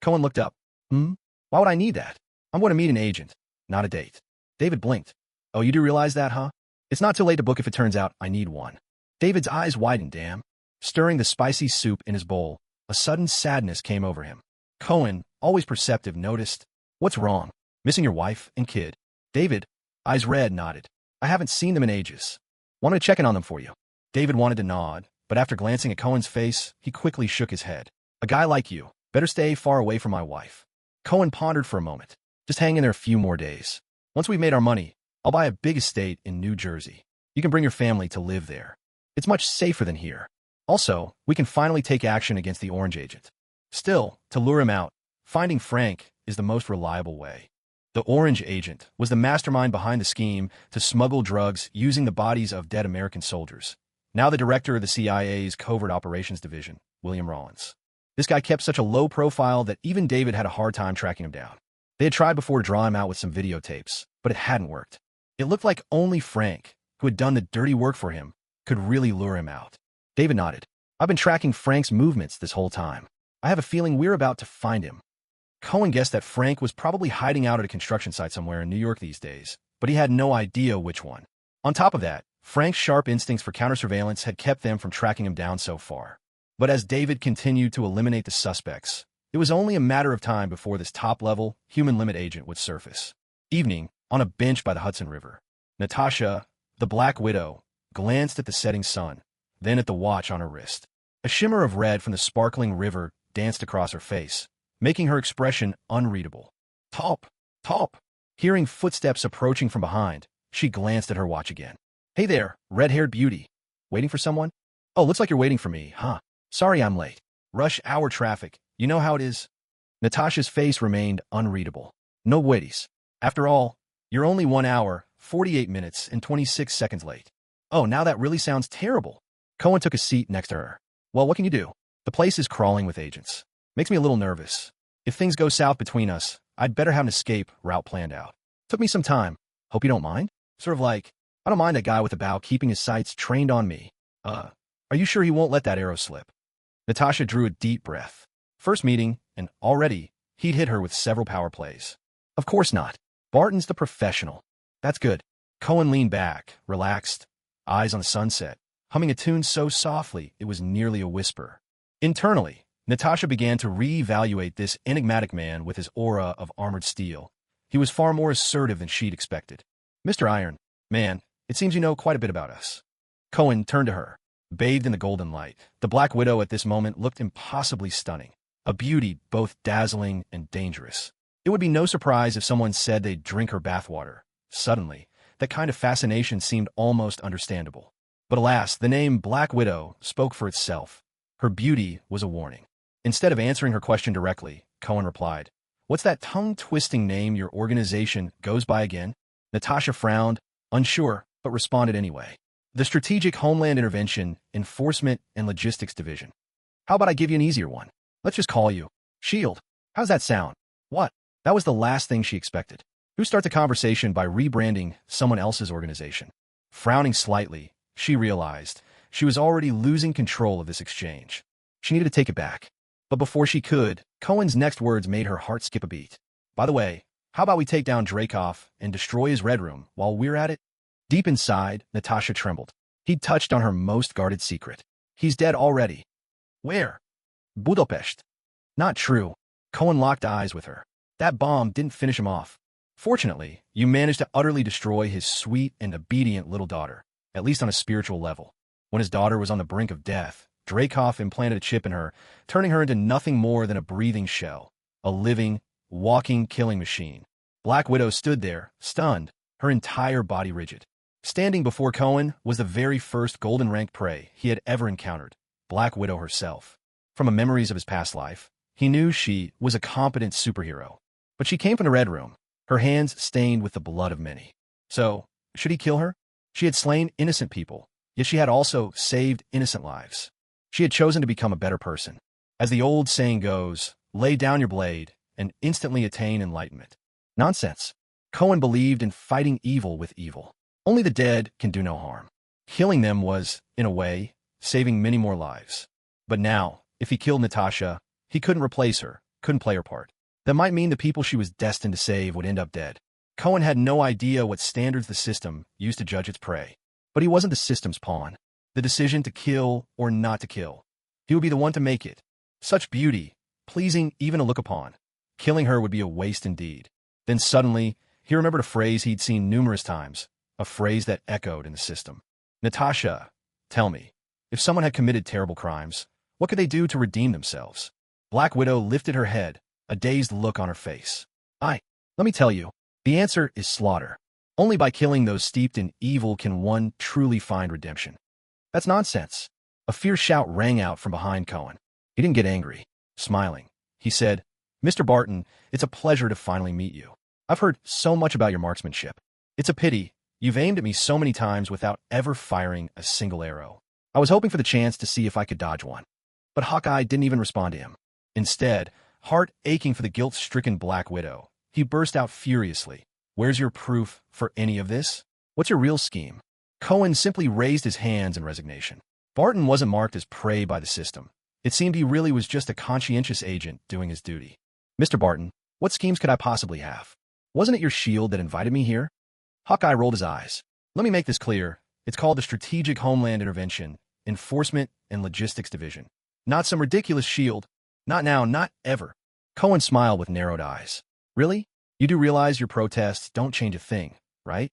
Cohen looked up. Why would I need that? I'm going to meet an agent, not a date. David blinked. Oh, you do realize that, huh? It's not too late to book if it turns out I need one. David's eyes widened, damn. Stirring the spicy soup in his bowl, a sudden sadness came over him. Cohen, always perceptive, noticed. What's wrong? Missing your wife and kid? David, eyes red, nodded. I haven't seen them in ages. Want me to check in on them for you? David wanted to nod, but after glancing at Cohen's face, he quickly shook his head. A guy like you, better stay far away from my wife. Cohen pondered for a moment. Just hang in there a few more days. Once we've made our money, I'll buy a big estate in New Jersey. You can bring your family to live there. It's much safer than here. Also, we can finally take action against the Orange Agent. Still, to lure him out, finding Frank is the most reliable way. The Orange Agent was the mastermind behind the scheme to smuggle drugs using the bodies of dead American soldiers. Now the director of the CIA's Covert Operations Division, William Rawlins. This guy kept such a low profile that even David had a hard time tracking him down. They had tried before to draw him out with some videotapes, but it hadn't worked. It looked like only Frank, who had done the dirty work for him, could really lure him out. David nodded. I've been tracking Frank's movements this whole time. I have a feeling we're about to find him. Cohen guessed that Frank was probably hiding out at a construction site somewhere in New York these days, but he had no idea which one. On top of that, Frank's sharp instincts for counter-surveillance had kept them from tracking him down so far. But as David continued to eliminate the suspects, it was only a matter of time before this top-level, human-limit agent would surface. Evening, on a bench by the Hudson River, Natasha, the Black Widow, glanced at the setting sun, then at the watch on her wrist. A shimmer of red from the sparkling river danced across her face, making her expression unreadable. Top! Hearing footsteps approaching from behind, she glanced at her watch again. Hey there, red-haired beauty. Waiting for someone? Oh, looks like you're waiting for me, huh? Sorry I'm late. Rush hour traffic. You know how it is. Natasha's face remained unreadable. No waities. After all, you're only 1 hour, 48 minutes, and 26 seconds late. Oh, now that really sounds terrible. Cohen took a seat next to her. Well, what can you do? The place is crawling with agents. Makes me a little nervous. If things go south between us, I'd better have an escape route planned out. Took me some time. Hope you don't mind? Sort of like, I don't mind a guy with a bow keeping his sights trained on me. Are you sure he won't let that arrow slip? Natasha drew a deep breath. First meeting, and already, he'd hit her with several power plays. Of course not. Barton's the professional. That's good. Cohen leaned back, relaxed, eyes on the sunset, humming a tune so softly it was nearly a whisper. Internally, Natasha began to re-evaluate this enigmatic man with his aura of armored steel. He was far more assertive than she'd expected. Mr. Iron, man, it seems you know quite a bit about us. Cohen turned to her. Bathed in the golden light, the Black Widow at this moment looked impossibly stunning. A beauty both dazzling and dangerous. It would be no surprise if someone said they'd drink her bathwater. Suddenly, that kind of fascination seemed almost understandable. But alas, the name Black Widow spoke for itself. Her beauty was a warning. Instead of answering her question directly, Cohen replied, What's that tongue-twisting name your organization goes by again? Natasha frowned, unsure, but responded anyway. The Strategic Homeland Intervention, Enforcement, and Logistics Division. How about I give you an easier one? Let's just call you SHIELD. How's that sound? What? That was the last thing she expected. Who starts a conversation by rebranding someone else's organization? Frowning slightly, she realized she was already losing control of this exchange. She needed to take it back. But before she could, Cohen's next words made her heart skip a beat. By the way, how about we take down Dreykov and destroy his Red Room while we're at it? Deep inside, Natasha trembled. He'd touched on her most guarded secret. He's dead already. Where? Budapest. Not true. Cohen locked eyes with her. That bomb didn't finish him off. Fortunately, you managed to utterly destroy his sweet and obedient little daughter, at least on a spiritual level. When his daughter was on the brink of death, Dreykov implanted a chip in her, turning her into nothing more than a breathing shell, a living, walking killing machine. Black Widow stood there, stunned, her entire body rigid. Standing before Cohen was the very first golden-ranked prey he had ever encountered, Black Widow herself. From memories of his past life, he knew she was a competent superhero. But she came from the Red Room, her hands stained with the blood of many. So, should he kill her? She had slain innocent people, yet she had also saved innocent lives. She had chosen to become a better person. As the old saying goes, lay down your blade and instantly attain enlightenment. Nonsense. Cohen believed in fighting evil with evil. Only the dead can do no harm. Killing them was, in a way, saving many more lives. But now, if he killed Natasha, he couldn't replace her, couldn't play her part. That might mean the people she was destined to save would end up dead. Cohen had no idea what standards the system used to judge its prey. But he wasn't the system's pawn. The decision to kill or not to kill. He would be the one to make it. Such beauty, pleasing even to look upon. Killing her would be a waste indeed. Then suddenly, he remembered a phrase he'd seen numerous times, a phrase that echoed in the system. Natasha, tell me, if someone had committed terrible crimes, what could they do to redeem themselves? Black Widow lifted her head, a dazed look on her face. Let me tell you, the answer is slaughter. Only by killing those steeped in evil can one truly find redemption. That's nonsense. A fierce shout rang out from behind Cohen. He didn't get angry. Smiling, he said, Mr. Barton, it's a pleasure to finally meet you. I've heard so much about your marksmanship. It's a pity you've aimed at me so many times without ever firing a single arrow. I was hoping for the chance to see if I could dodge one. But Hawkeye didn't even respond to him. Instead, heart aching for the guilt-stricken Black Widow, he burst out furiously. Where's your proof for any of this? What's your real scheme? Cohen simply raised his hands in resignation. Barton wasn't marked as prey by the system. It seemed he really was just a conscientious agent doing his duty. Mr. Barton, what schemes could I possibly have? Wasn't it your shield that invited me here? Hawkeye rolled his eyes. Let me make this clear. It's called the Strategic Homeland Intervention, Enforcement and Logistics Division. Not some ridiculous shield. Not now, not ever. Cohen smiled with narrowed eyes. Really? You do realize your protests don't change a thing, right?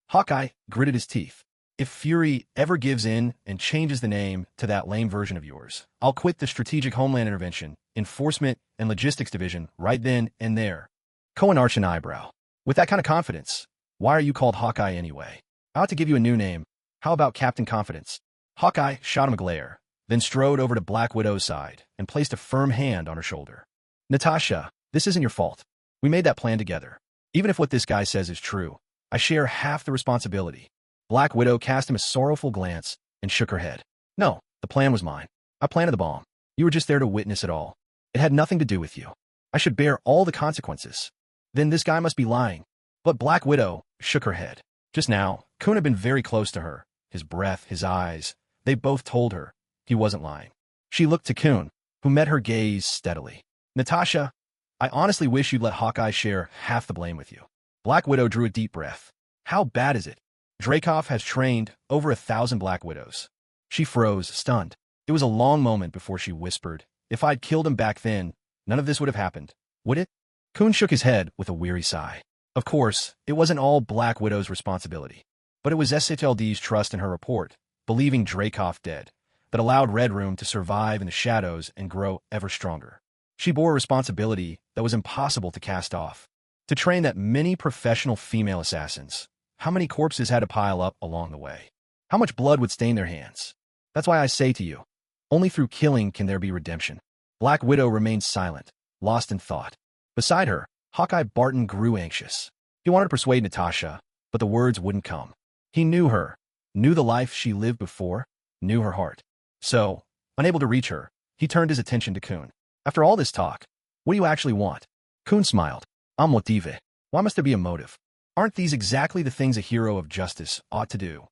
Hawkeye gritted his teeth. If Fury ever gives in and changes the name to that lame version of yours, I'll quit the Strategic Homeland Intervention, Enforcement and Logistics Division right then and there. Cohen arched an eyebrow. With that kind of confidence, why are you called Hawkeye anyway? I ought to give you a new name. How about Captain Confidence? Hawkeye shot him a glare, then strode over to Black Widow's side and placed a firm hand on her shoulder. Natasha, this isn't your fault. We made that plan together. Even if what this guy says is true, I share half the responsibility. Black Widow cast him a sorrowful glance and shook her head. No, the plan was mine. I planted the bomb. You were just there to witness it all. It had nothing to do with you. I should bear all the consequences. Then this guy must be lying. But Black Widow shook her head. Just now, Kun had been very close to her. His breath, his eyes, they both told her he wasn't lying. She looked to Kun, who met her gaze steadily. Natasha, I honestly wish you'd let Hawkeye share half the blame with you. Black Widow drew a deep breath. How bad is it? Dreykov has trained over 1,000 Black Widows. She froze, stunned. It was a long moment before she whispered, if I'd killed him back then, none of this would have happened, would it? Kun shook his head with a weary sigh. Of course, it wasn't all Black Widow's responsibility, but it was SHLD's trust in her report, believing Dreykov dead, that allowed Red Room to survive in the shadows and grow ever stronger. She bore a responsibility that was impossible to cast off. To train that many professional female assassins, how many corpses had to pile up along the way? How much blood would stain their hands? That's why I say to you, only through killing can there be redemption. Black Widow remained silent, lost in thought. Beside her, Hawkeye Barton grew anxious. He wanted to persuade Natasha, but the words wouldn't come. He knew her, knew the life she lived before, knew her heart. So, unable to reach her, he turned his attention to Kun. After all this talk, what do you actually want? Kun smiled. A motive. Why must there be a motive? Aren't these exactly the things a hero of justice ought to do?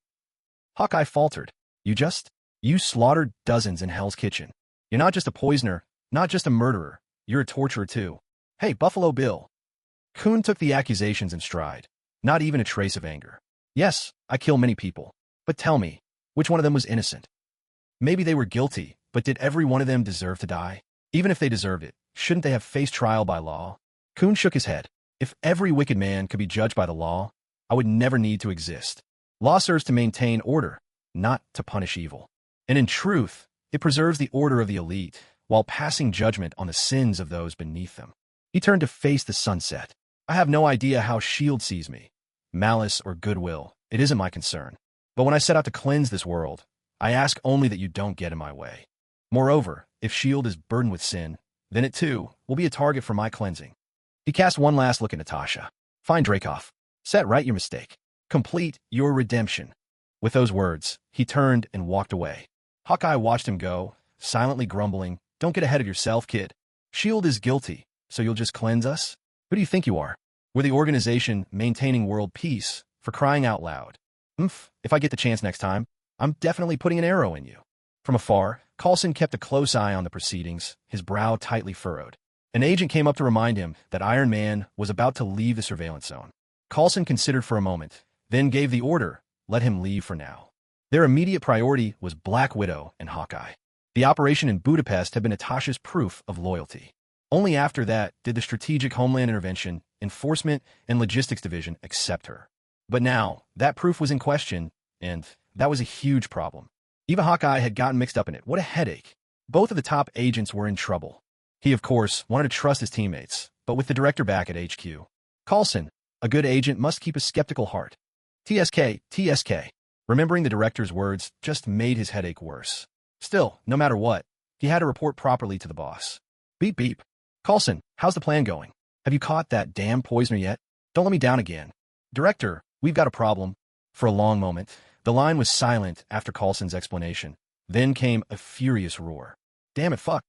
Hawkeye faltered. You slaughtered dozens in Hell's Kitchen. You're not just a poisoner, not just a murderer. You're a torturer too. Hey, Buffalo Bill. Kun took the accusations in stride. Not even a trace of anger. Yes, I kill many people. But tell me, which one of them was innocent? Maybe they were guilty, but did every one of them deserve to die? Even if they deserved it, shouldn't they have faced trial by law? Kuhn shook his head. If every wicked man could be judged by the law, I would never need to exist. Law serves to maintain order, not to punish evil. And in truth, it preserves the order of the elite, while passing judgment on the sins of those beneath them. He turned to face the sunset. I have no idea how S.H.I.E.L.D. sees me. Malice or goodwill, it isn't my concern. But when I set out to cleanse this world, I ask only that you don't get in my way. Moreover, if S.H.I.E.L.D. is burdened with sin, then it too will be a target for my cleansing. He cast one last look at Natasha. Fine, Dracoff. Set right your mistake. Complete your redemption. With those words, he turned and walked away. Hawkeye watched him go, silently grumbling, "Don't get ahead of yourself, kid. S.H.I.E.L.D. is guilty, so you'll just cleanse us? Who do you think you are? We're the organization maintaining world peace, for crying out loud. If I get the chance next time, I'm definitely putting an arrow in you." From afar, Coulson kept a close eye on the proceedings, his brow tightly furrowed. An agent came up to remind him that Iron Man was about to leave the surveillance zone. Coulson considered for a moment, then gave the order, "Let him leave for now." Their immediate priority was Black Widow and Hawkeye. The operation in Budapest had been Natasha's proof of loyalty. Only after that did the Strategic Homeland Intervention, Enforcement, and Logistics Division accept her. But now, that proof was in question, and that was a huge problem. Even Hawkeye had gotten mixed up in it. What a headache. Both of the top agents were in trouble. He, of course, wanted to trust his teammates, but with the director back at HQ. Coulson, a good agent, must keep a skeptical heart. TSK. Remembering the director's words just made his headache worse. Still, no matter what, he had to report properly to the boss. Beep beep. Coulson, how's the plan going? Have you caught that damn poisoner yet? Don't let me down again. Director, we've got a problem. For a long moment, the line was silent after Coulson's explanation. Then came a furious roar. Damn it, fuck.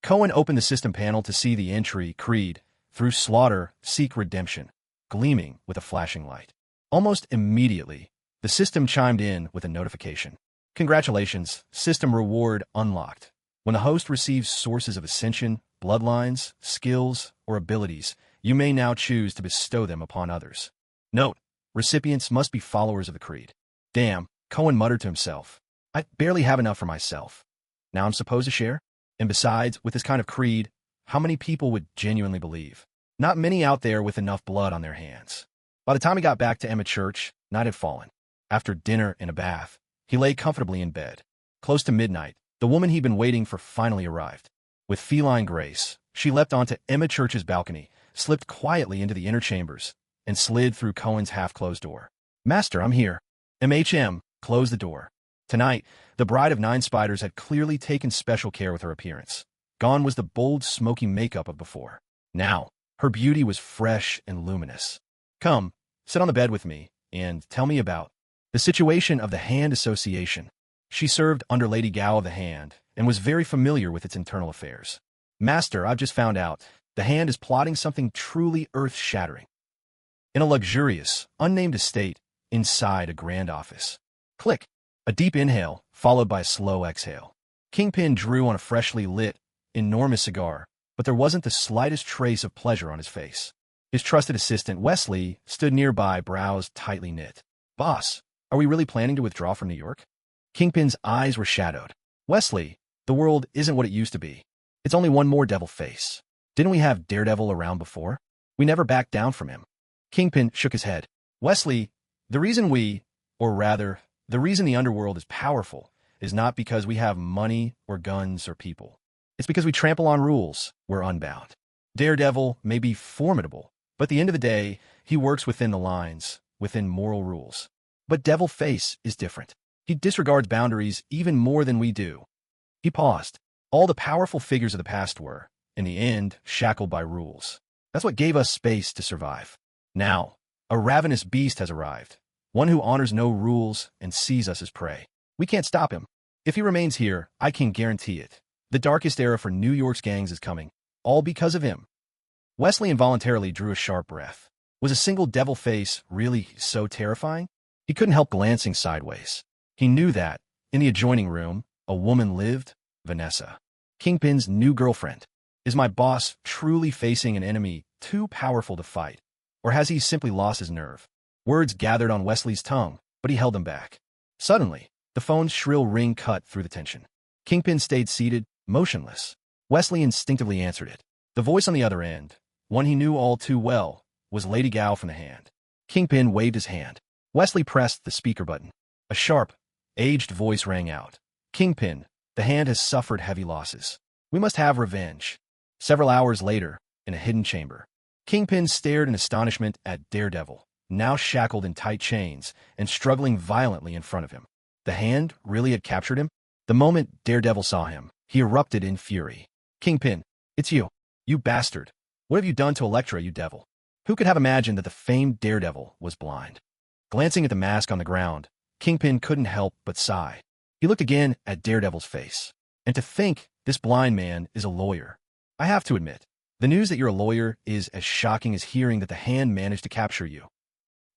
Cohen opened the system panel to see the entry, Creed, through slaughter, seek redemption, gleaming with a flashing light. Almost immediately, the system chimed in with a notification. Congratulations, system reward unlocked. When the host receives sources of ascension, bloodlines, skills, or abilities, you may now choose to bestow them upon others. Note, recipients must be followers of the Creed. Damn, Cohen muttered to himself. I barely have enough for myself. Now I'm supposed to share? And besides, with this kind of creed, how many people would genuinely believe? Not many out there with enough blood on their hands. By the time he got back to Emma Church, night had fallen. After dinner and a bath, he lay comfortably in bed. Close to midnight, the woman he'd been waiting for finally arrived. With feline grace, she leapt onto Emma Church's balcony, slipped quietly into the inner chambers, and slid through Cohen's half-closed door. "Master, I'm here." MHM closed the door. Tonight, the Bride of Nine Spiders had clearly taken special care with her appearance. Gone was the bold, smoky makeup of before. Now, her beauty was fresh and luminous. "Come, sit on the bed with me, and tell me about the situation of the Hand Association." She served under Lady Gao of the Hand, and was very familiar with its internal affairs. "Master, I've just found out. The Hand is plotting something truly earth-shattering. In a luxurious, unnamed estate, inside a grand office." Click. A deep inhale, followed by a slow exhale. Kingpin drew on a freshly lit, enormous cigar, but there wasn't the slightest trace of pleasure on his face. His trusted assistant, Wesley, stood nearby, brows tightly knit. "Boss, are we really planning to withdraw from New York?" Kingpin's eyes were shadowed. "Wesley, the world isn't what it used to be. It's only one more devil face. Didn't we have Daredevil around before? We never backed down from him." Kingpin shook his head. "Wesley, the reason the reason the underworld is powerful is not because we have money or guns or people. It's because we trample on rules. We're unbound. Daredevil may be formidable, but at the end of the day, he works within the lines, within moral rules. But Devil Face is different. He disregards boundaries even more than we do." He paused. All the powerful figures of the past were, in the end, shackled by rules. That's what gave us space to survive. Now, a ravenous beast has arrived. One who honors no rules and sees us as prey. We can't stop him. If he remains here, I can guarantee it. The darkest era for New York's gangs is coming, all because of him. Wesley involuntarily drew a sharp breath. Was a single devil face really so terrifying? He couldn't help glancing sideways. He knew that, in the adjoining room, a woman lived, Vanessa. Kingpin's new girlfriend. Is my boss truly facing an enemy too powerful to fight? Or has he simply lost his nerve? Words gathered on Wesley's tongue, but he held them back. Suddenly, the phone's shrill ring cut through the tension. Kingpin stayed seated, motionless. Wesley instinctively answered it. The voice on the other end, one he knew all too well, was Lady Gao from the Hand. Kingpin waved his hand. Wesley pressed the speaker button. A sharp, aged voice rang out. Kingpin, the Hand has suffered heavy losses. We must have revenge. Several hours later, in a hidden chamber, Kingpin stared in astonishment at Daredevil, now shackled in tight chains and struggling violently in front of him. The Hand really had captured him? The moment Daredevil saw him, he erupted in fury. Kingpin, it's you. You bastard. What have you done to Elektra, you devil? Who could have imagined that the famed Daredevil was blind? Glancing at the mask on the ground, Kingpin couldn't help but sigh. He looked again at Daredevil's face. And to think this blind man is a lawyer. I have to admit, the news that you're a lawyer is as shocking as hearing that the Hand managed to capture you.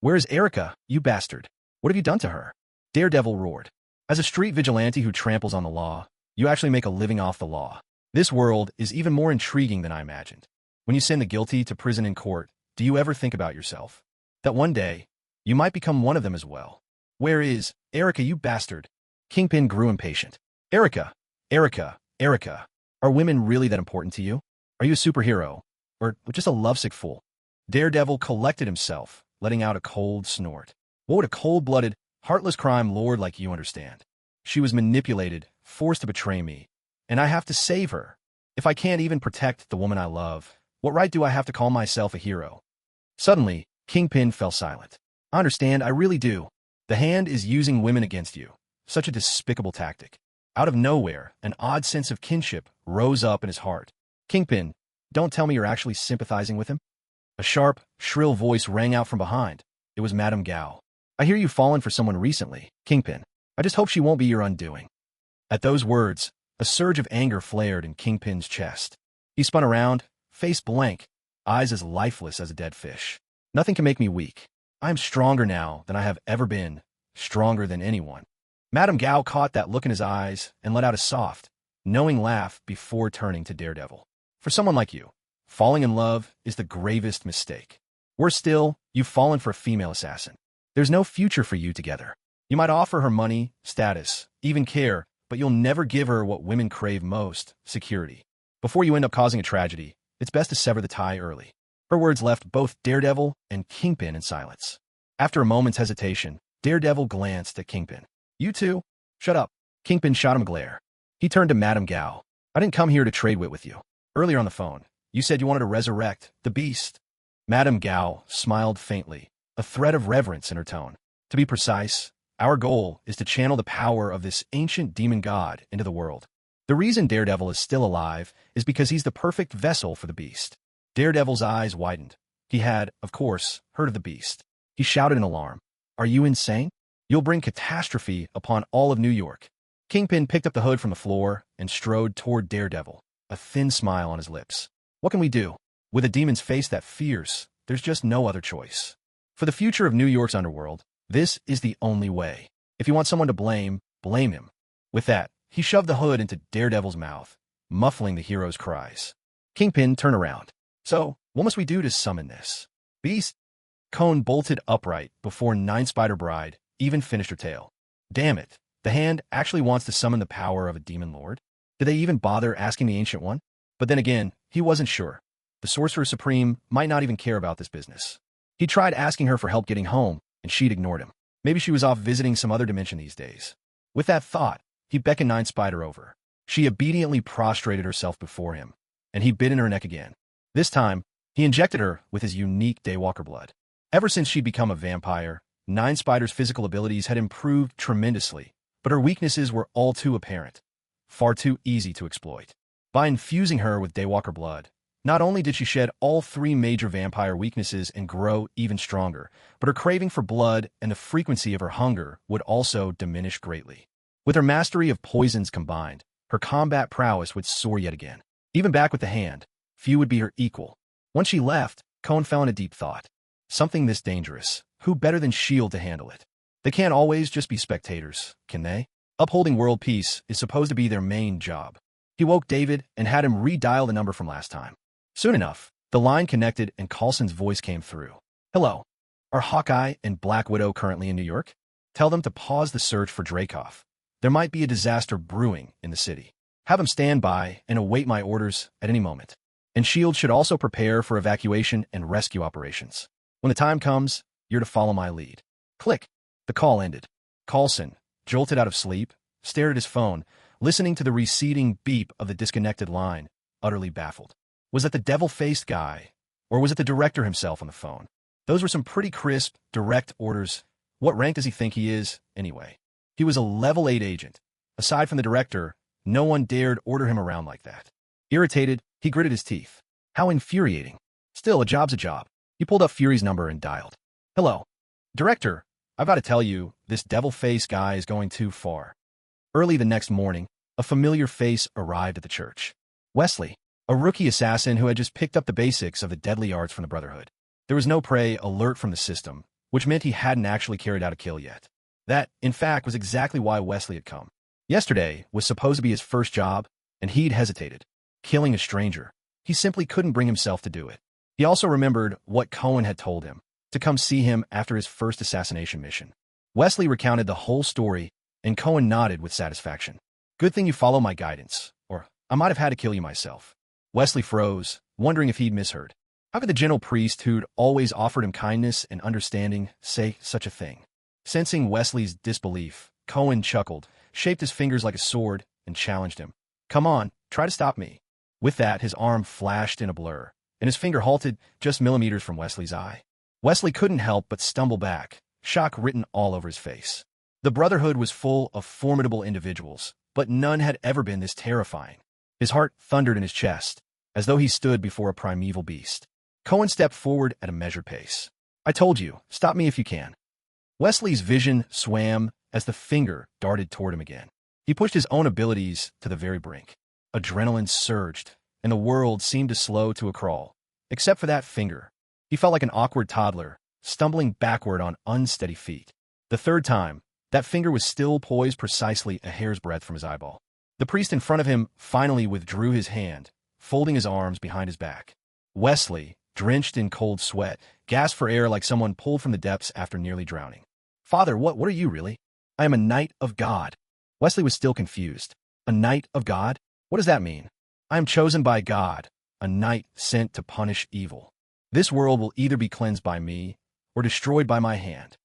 Where is Erica, you bastard? What have you done to her? Daredevil roared. As a street vigilante who tramples on the law, you actually make a living off the law. This world is even more intriguing than I imagined. When you send the guilty to prison in court, do you ever think about yourself? That one day, you might become one of them as well. Where is Erica, you bastard? Kingpin grew impatient. Erica, Erica, Erica. Are women really that important to you? Are you a superhero? Or just a lovesick fool? Daredevil collected himself, letting out a cold snort. What would a cold-blooded, heartless crime lord like you understand? She was manipulated, forced to betray me, and I have to save her. If I can't even protect the woman I love, what right do I have to call myself a hero? Suddenly, Kingpin fell silent. I understand, I really do. The Hand is using women against you. Such a despicable tactic. Out of nowhere, an odd sense of kinship rose up in his heart. Kingpin, don't tell me you're actually sympathizing with him? A sharp, shrill voice rang out from behind. It was Madame Gao. I hear you've fallen for someone recently, Kingpin. I just hope she won't be your undoing. At those words, a surge of anger flared in Kingpin's chest. He spun around, face blank, eyes as lifeless as a dead fish. Nothing can make me weak. I am stronger now than I have ever been, stronger than anyone. Madame Gao caught that look in his eyes and let out a soft, knowing laugh before turning to Daredevil. For someone like you, falling in love is the gravest mistake. Worse still, you've fallen for a female assassin. There's no future for you together. You might offer her money, status, even care, but you'll never give her what women crave most, security. Before you end up causing a tragedy, it's best to sever the tie early. Her words left both Daredevil and Kingpin in silence. After a moment's hesitation, Daredevil glanced at Kingpin. You two? Shut up. Kingpin shot him a glare. He turned to Madame Gao. I didn't come here to trade wit with you. Earlier on the phone, you said you wanted to resurrect the beast. Madame Gao smiled faintly, a thread of reverence in her tone. To be precise, our goal is to channel the power of this ancient demon god into the world. The reason Daredevil is still alive is because he's the perfect vessel for the beast. Daredevil's eyes widened. He had, of course, heard of the beast. He shouted in alarm. Are you insane? You'll bring catastrophe upon all of New York. Kingpin picked up the hood from the floor and strode toward Daredevil, a thin smile on his lips. What can we do? With a demon's face that fierce, there's just no other choice. For the future of New York's underworld, this is the only way. If you want someone to blame, blame him. With that, he shoved the hood into Daredevil's mouth, muffling the hero's cries. Kingpin turned around. So, what must we do to summon this beast? Cone bolted upright before Nine Spider Bride even finished her tale. Damn it, the Hand actually wants to summon the power of a demon lord? Did they even bother asking the Ancient One? But then again, he wasn't sure. The Sorcerer Supreme might not even care about this business. He tried asking her for help getting home, and she'd ignored him. Maybe she was off visiting some other dimension these days. With that thought, he beckoned Nine Spider over. She obediently prostrated herself before him, and he bit in her neck again. This time, he injected her with his unique Daywalker blood. Ever since she'd become a vampire, Nine Spider's physical abilities had improved tremendously, but her weaknesses were all too apparent, far too easy to exploit. By infusing her with Daywalker blood, not only did she shed all three major vampire weaknesses and grow even stronger, but her craving for blood and the frequency of her hunger would also diminish greatly. With her mastery of poisons combined, her combat prowess would soar yet again. Even back with the Hand, few would be her equal. Once she left, Cone fell into deep thought. Something this dangerous, who better than S.H.I.E.L.D. to handle it? They can't always just be spectators, can they? Upholding world peace is supposed to be their main job. He woke David and had him redial the number from last time. Soon enough, the line connected and Coulson's voice came through. Hello. Are Hawkeye and Black Widow currently in New York? Tell them to pause the search for Dreykov. There might be a disaster brewing in the city. Have them stand by and await my orders at any moment. And S.H.I.E.L.D. should also prepare for evacuation and rescue operations. When the time comes, you're to follow my lead. Click. The call ended. Coulson, jolted out of sleep, stared at his phone, listening to the receding beep of the disconnected line, utterly baffled. Was that the devil-faced guy, or was it the director himself on the phone? Those were some pretty crisp, direct orders. What rank does he think he is, anyway? He was a level 8 agent. Aside from the director, no one dared order him around like that. Irritated, he gritted his teeth. How infuriating. Still, a job's a job. He pulled up Fury's number and dialed. Hello. Director, I've got to tell you, this devil-faced guy is going too far. Early the next morning, a familiar face arrived at the church. Wesley, a rookie assassin who had just picked up the basics of the deadly arts from the Brotherhood. There was no prey alert from the system, which meant he hadn't actually carried out a kill yet. That, in fact, was exactly why Wesley had come. Yesterday was supposed to be his first job, and he'd hesitated. Killing a stranger. He simply couldn't bring himself to do it. He also remembered what Cohen had told him, to come see him after his first assassination mission. Wesley recounted the whole story, and Cohen nodded with satisfaction. Good thing you follow my guidance, or I might have had to kill you myself. Wesley froze, wondering if he'd misheard. How could the gentle priest who'd always offered him kindness and understanding say such a thing? Sensing Wesley's disbelief, Cohen chuckled, shaped his fingers like a sword, and challenged him. Come on, try to stop me. With that, his arm flashed in a blur, and his finger halted just millimeters from Wesley's eye. Wesley couldn't help but stumble back, shock written all over his face. The Brotherhood was full of formidable individuals, but none had ever been this terrifying. His heart thundered in his chest, as though he stood before a primeval beast. Cohen stepped forward at a measured pace. I told you, stop me if you can. Wesley's vision swam as the finger darted toward him again. He pushed his own abilities to the very brink. Adrenaline surged, and the world seemed to slow to a crawl. Except for that finger. He felt like an awkward toddler, stumbling backward on unsteady feet. The third time, that finger was still poised precisely a hair's breadth from his eyeball. The priest in front of him finally withdrew his hand, folding his arms behind his back. Wesley, drenched in cold sweat, gasped for air like someone pulled from the depths after nearly drowning. Father, what are you really? I am a knight of God. Wesley was still confused. A knight of God? What does that mean? I am chosen by God, a knight sent to punish evil. This world will either be cleansed by me or destroyed by my hand.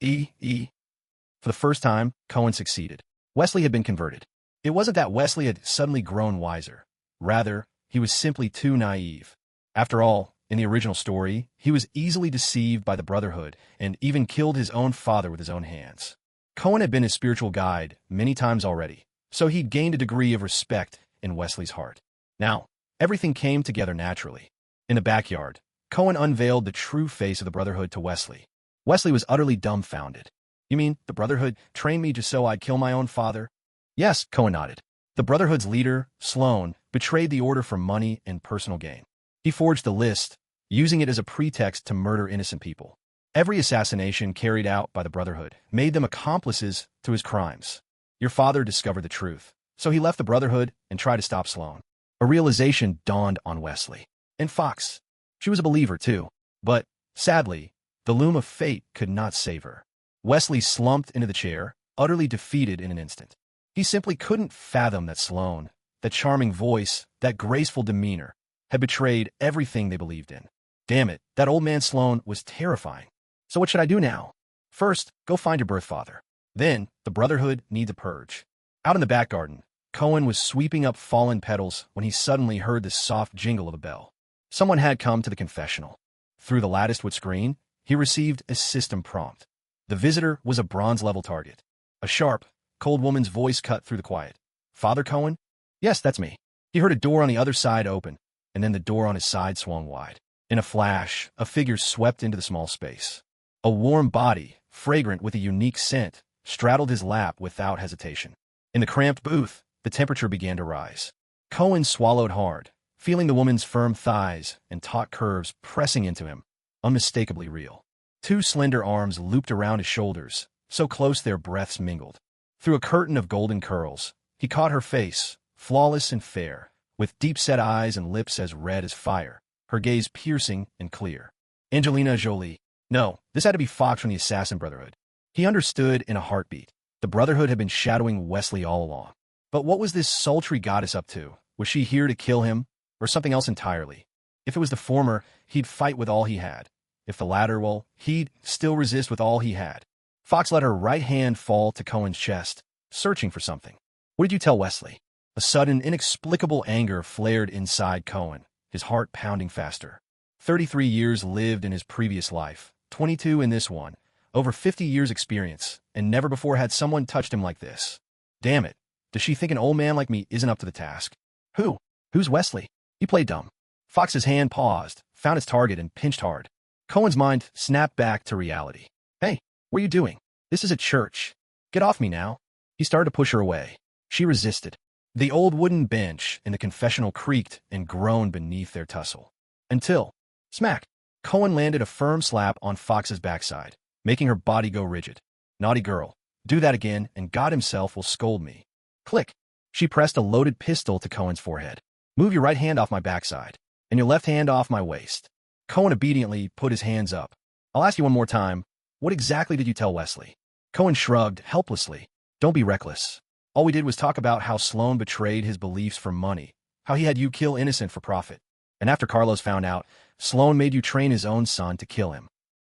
For the first time, Cohen succeeded. Wesley had been converted. It wasn't that Wesley had suddenly grown wiser. Rather, he was simply too naive. After all, in the original story, he was easily deceived by the Brotherhood and even killed his own father with his own hands. Cohen had been his spiritual guide many times already, so he'd gained a degree of respect in Wesley's heart. Now, everything came together naturally. In the backyard, Cohen unveiled the true face of the Brotherhood to Wesley. Wesley was utterly dumbfounded. You mean the Brotherhood trained me just so I'd kill my own father? Yes, Cohen nodded. The Brotherhood's leader, Sloan, betrayed the order for money and personal gain. He forged the list, using it as a pretext to murder innocent people. Every assassination carried out by the Brotherhood made them accomplices to his crimes. Your father discovered the truth, so he left the Brotherhood and tried to stop Sloan. A realization dawned on Wesley. And Fox. She was a believer, too. But, sadly, the loom of fate could not save her. Wesley slumped into the chair, utterly defeated in an instant. He simply couldn't fathom that Sloan, that charming voice, that graceful demeanor, had betrayed everything they believed in. Damn it, that old man Sloan was terrifying. So what should I do now? First, go find your birth father. Then, the Brotherhood needs a purge. Out in the back garden, Cohen was sweeping up fallen petals when he suddenly heard the soft jingle of a bell. Someone had come to the confessional. Through the latticed wood screen, he received a system prompt. The visitor was a bronze-level target. A sharp, cold woman's voice cut through the quiet. Father Cohen? Yes, that's me. He heard a door on the other side open, and then the door on his side swung wide. In a flash, a figure swept into the small space. A warm body, fragrant with a unique scent, straddled his lap without hesitation. In the cramped booth, the temperature began to rise. Cohen swallowed hard, feeling the woman's firm thighs and taut curves pressing into him, unmistakably real. Two slender arms looped around his shoulders, so close their breaths mingled. Through a curtain of golden curls, he caught her face, flawless and fair, with deep-set eyes and lips as red as fire, her gaze piercing and clear. Angelina Jolie. No, this had to be Fox from the Assassin Brotherhood. He understood in a heartbeat. The Brotherhood had been shadowing Wesley all along. But what was this sultry goddess up to? Was she here to kill him, or something else entirely? If it was the former, he'd fight with all he had. If the latter, well, he'd still resist with all he had. Fox let her right hand fall to Cohen's chest, searching for something. What did you tell Wesley? A sudden, inexplicable anger flared inside Cohen, his heart pounding faster. 33 years lived in his previous life, 22 in this one, over 50 years experience, and never before had someone touched him like this. Damn it. Does she think an old man like me isn't up to the task? Who? Who's Wesley? He played dumb. Fox's hand paused, found its target, and pinched hard. Cohen's mind snapped back to reality. Hey, what are you doing? This is a church. Get off me now. He started to push her away. She resisted. The old wooden bench in the confessional creaked and groaned beneath their tussle. Until, smack, Cohen landed a firm slap on Fox's backside, making her body go rigid. Naughty girl. Do that again, and God himself will scold me. Click. She pressed a loaded pistol to Cohen's forehead. Move your right hand off my backside, and your left hand off my waist. Cohen obediently put his hands up. I'll ask you one more time. What exactly did you tell Wesley? Cohen shrugged helplessly. Don't be reckless. All we did was talk about how Sloan betrayed his beliefs for money, how he had you kill innocent for profit. And after Carlos found out, Sloan made you train his own son to kill him.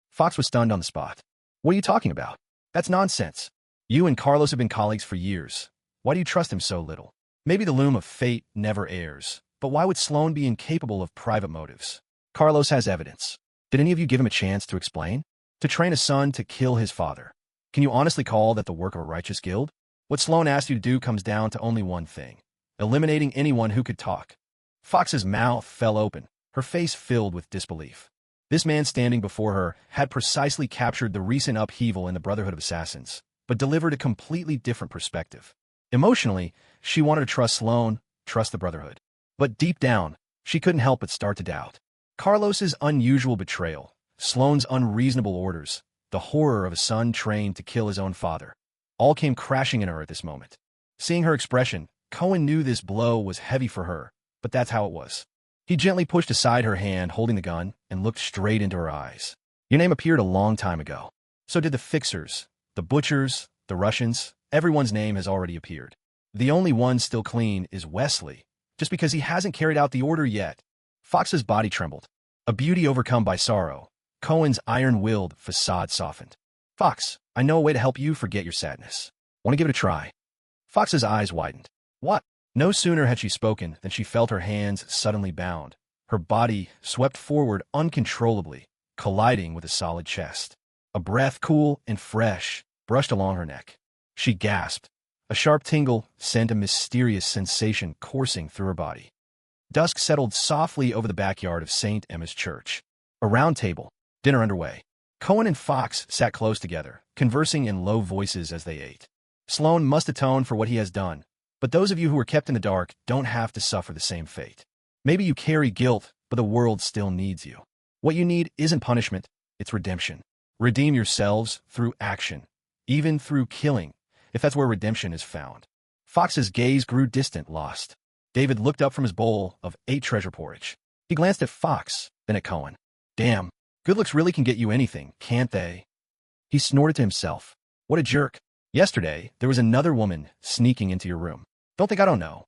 Fox was stunned on the spot. What are you talking about? That's nonsense. You and Carlos have been colleagues for years. Why do you trust him so little? Maybe the loom of fate never airs, but why would Sloan be incapable of private motives? Carlos has evidence. Did any of you give him a chance to explain? To train a son to kill his father. Can you honestly call that the work of a righteous guild? What Sloan asked you to do comes down to only one thing. Eliminating anyone who could talk. Fox's mouth fell open, her face filled with disbelief. This man standing before her had precisely captured the recent upheaval in the Brotherhood of Assassins, but delivered a completely different perspective. Emotionally, she wanted to trust Sloan, trust the Brotherhood. But deep down, she couldn't help but start to doubt. Carlos's unusual betrayal, Sloan's unreasonable orders, the horror of a son trained to kill his own father, all came crashing in her at this moment. Seeing her expression, Cohen knew this blow was heavy for her, but that's how it was. He gently pushed aside her hand holding the gun and looked straight into her eyes. Your name appeared a long time ago. So did the fixers, the butchers, the Russians. Everyone's name has already appeared. The only one still clean is Wesley, just because he hasn't carried out the order yet. Fox's body trembled. A beauty overcome by sorrow. Cohen's iron-willed facade softened. Fox, I know a way to help you forget your sadness. Want to give it a try? Fox's eyes widened. What? No sooner had she spoken than she felt her hands suddenly bound. Her body swept forward uncontrollably, colliding with a solid chest. A breath, cool and fresh, brushed along her neck. She gasped. A sharp tingle sent a mysterious sensation coursing through her body. Dusk settled softly over the backyard of St. Emma's Church. A round table, dinner underway. Cohen and Fox sat close together, conversing in low voices as they ate. Sloan must atone for what he has done, but those of you who were kept in the dark don't have to suffer the same fate. Maybe you carry guilt, but the world still needs you. What you need isn't punishment, it's redemption. Redeem yourselves through action, even through killing, if that's where redemption is found. Fox's gaze grew distant, lost. David looked up from his bowl of 8 treasure porridge. He glanced at Fox, then at Cohen. Damn, good looks really can get you anything, can't they? He snorted to himself. What a jerk. Yesterday, there was another woman sneaking into your room. Don't think I don't know.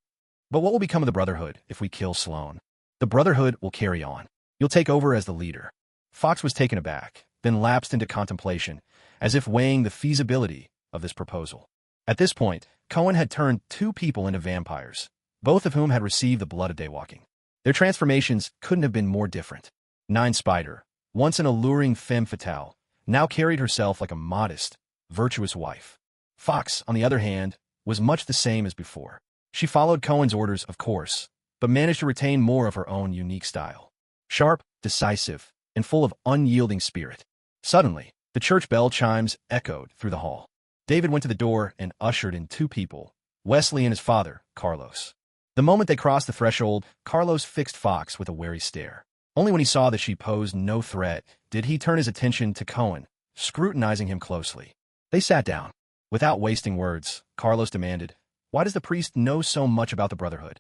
But what will become of the Brotherhood if we kill Sloan? The Brotherhood will carry on. You'll take over as the leader. Fox was taken aback, then lapsed into contemplation, as if weighing the feasibility of this proposal. At this point, Cohen had turned 2 people into vampires, both of whom had received the blood of daywalking. Their transformations couldn't have been more different. Nine Spider, once an alluring femme fatale, now carried herself like a modest, virtuous wife. Fox, on the other hand, was much the same as before. She followed Cohen's orders, of course, but managed to retain more of her own unique style. Sharp, decisive, and full of unyielding spirit. Suddenly, the church bell chimes echoed through the hall. David went to the door and ushered in 2 people, Wesley and his father, Carlos. The moment they crossed the threshold, Carlos fixed Fox with a wary stare. Only when he saw that she posed no threat did he turn his attention to Cohen, scrutinizing him closely. They sat down. Without wasting words, Carlos demanded, "Why does the priest know so much about the Brotherhood?"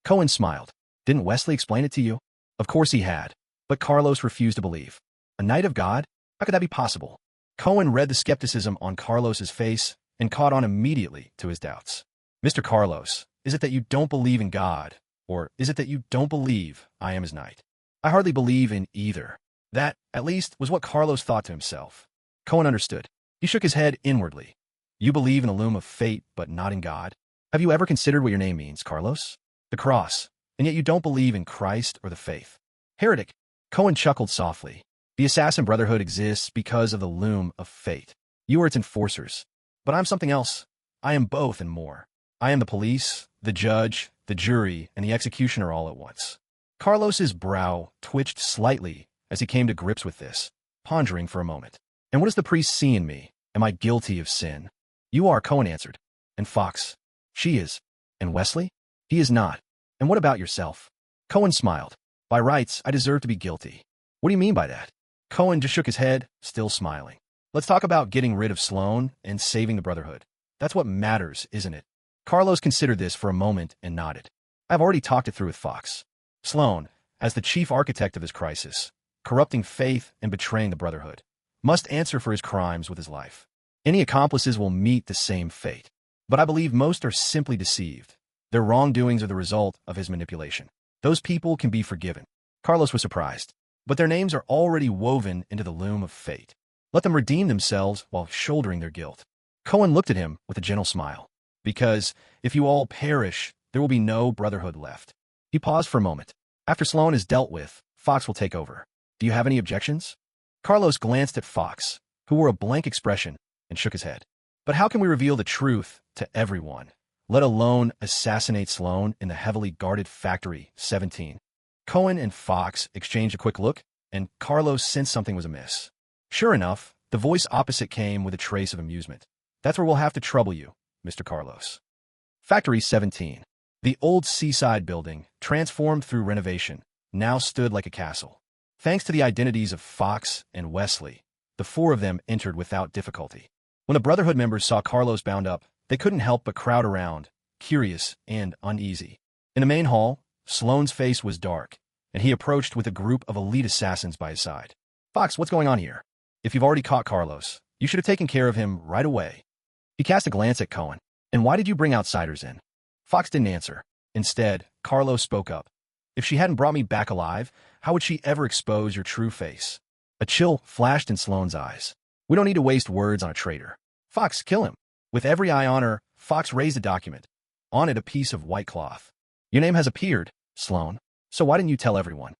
Cohen smiled. "Didn't Wesley explain it to you?" Of course he had, but Carlos refused to believe. A knight of God? How could that be possible? Cohen read the skepticism on Carlos's face and caught on immediately to his doubts. Mr. Carlos, is it that you don't believe in God, or is it that you don't believe I am his knight? I hardly believe in either. That, at least, was what Carlos thought to himself. Cohen understood. He shook his head inwardly. You believe in the loom of fate, but not in God? Have you ever considered what your name means, Carlos? The cross. And yet you don't believe in Christ or the faith. Heretic. Cohen chuckled softly. The Assassin Brotherhood exists because of the loom of fate. You are its enforcers. But I'm something else. I am both and more. I am the police, the judge, the jury, and the executioner all at once. Carlos's brow twitched slightly as he came to grips with this, pondering for a moment. And what does the priest see in me? Am I guilty of sin? You are, Cohen answered. And Fox? She is. And Wesley? He is not. And what about yourself? Cohen smiled. By rights, I deserve to be guilty. What do you mean by that? Cohen just shook his head, still smiling. Let's talk about getting rid of Sloan and saving the Brotherhood. That's what matters, isn't it? Carlos considered this for a moment and nodded. I've already talked it through with Fox. Sloan, as the chief architect of this crisis, corrupting faith and betraying the Brotherhood, must answer for his crimes with his life. Any accomplices will meet the same fate. But I believe most are simply deceived. Their wrongdoings are the result of his manipulation. Those people can be forgiven. Carlos was surprised. But their names are already woven into the loom of fate. Let them redeem themselves while shouldering their guilt. Cohen looked at him with a gentle smile. Because if you all perish, there will be no Brotherhood left. He paused for a moment. After Sloan is dealt with, Fox will take over. Do you have any objections? Carlos glanced at Fox, who wore a blank expression, and shook his head. But how can we reveal the truth to everyone, let alone assassinate Sloan in the heavily guarded Factory 17? Cohen and Fox exchanged a quick look, and Carlos sensed something was amiss. Sure enough, the voice opposite came with a trace of amusement. That's where we'll have to trouble you, Mr. Carlos. Factory 17. The old seaside building, transformed through renovation, now stood like a castle. Thanks to the identities of Fox and Wesley, the four of them entered without difficulty. When the Brotherhood members saw Carlos bound up, they couldn't help but crowd around, curious and uneasy. In the main hall, Sloan's face was dark, and he approached with a group of elite assassins by his side. Fox, what's going on here? If you've already caught Carlos, you should have taken care of him right away. He cast a glance at Cohen. And why did you bring outsiders in? Fox didn't answer. Instead, Carlos spoke up. If she hadn't brought me back alive, how would she ever expose your true face? A chill flashed in Sloan's eyes. We don't need to waste words on a traitor. Fox, kill him. With every eye on her, Fox raised a document. On it, a piece of white cloth. Your name has appeared, Sloan. So why didn't you tell everyone?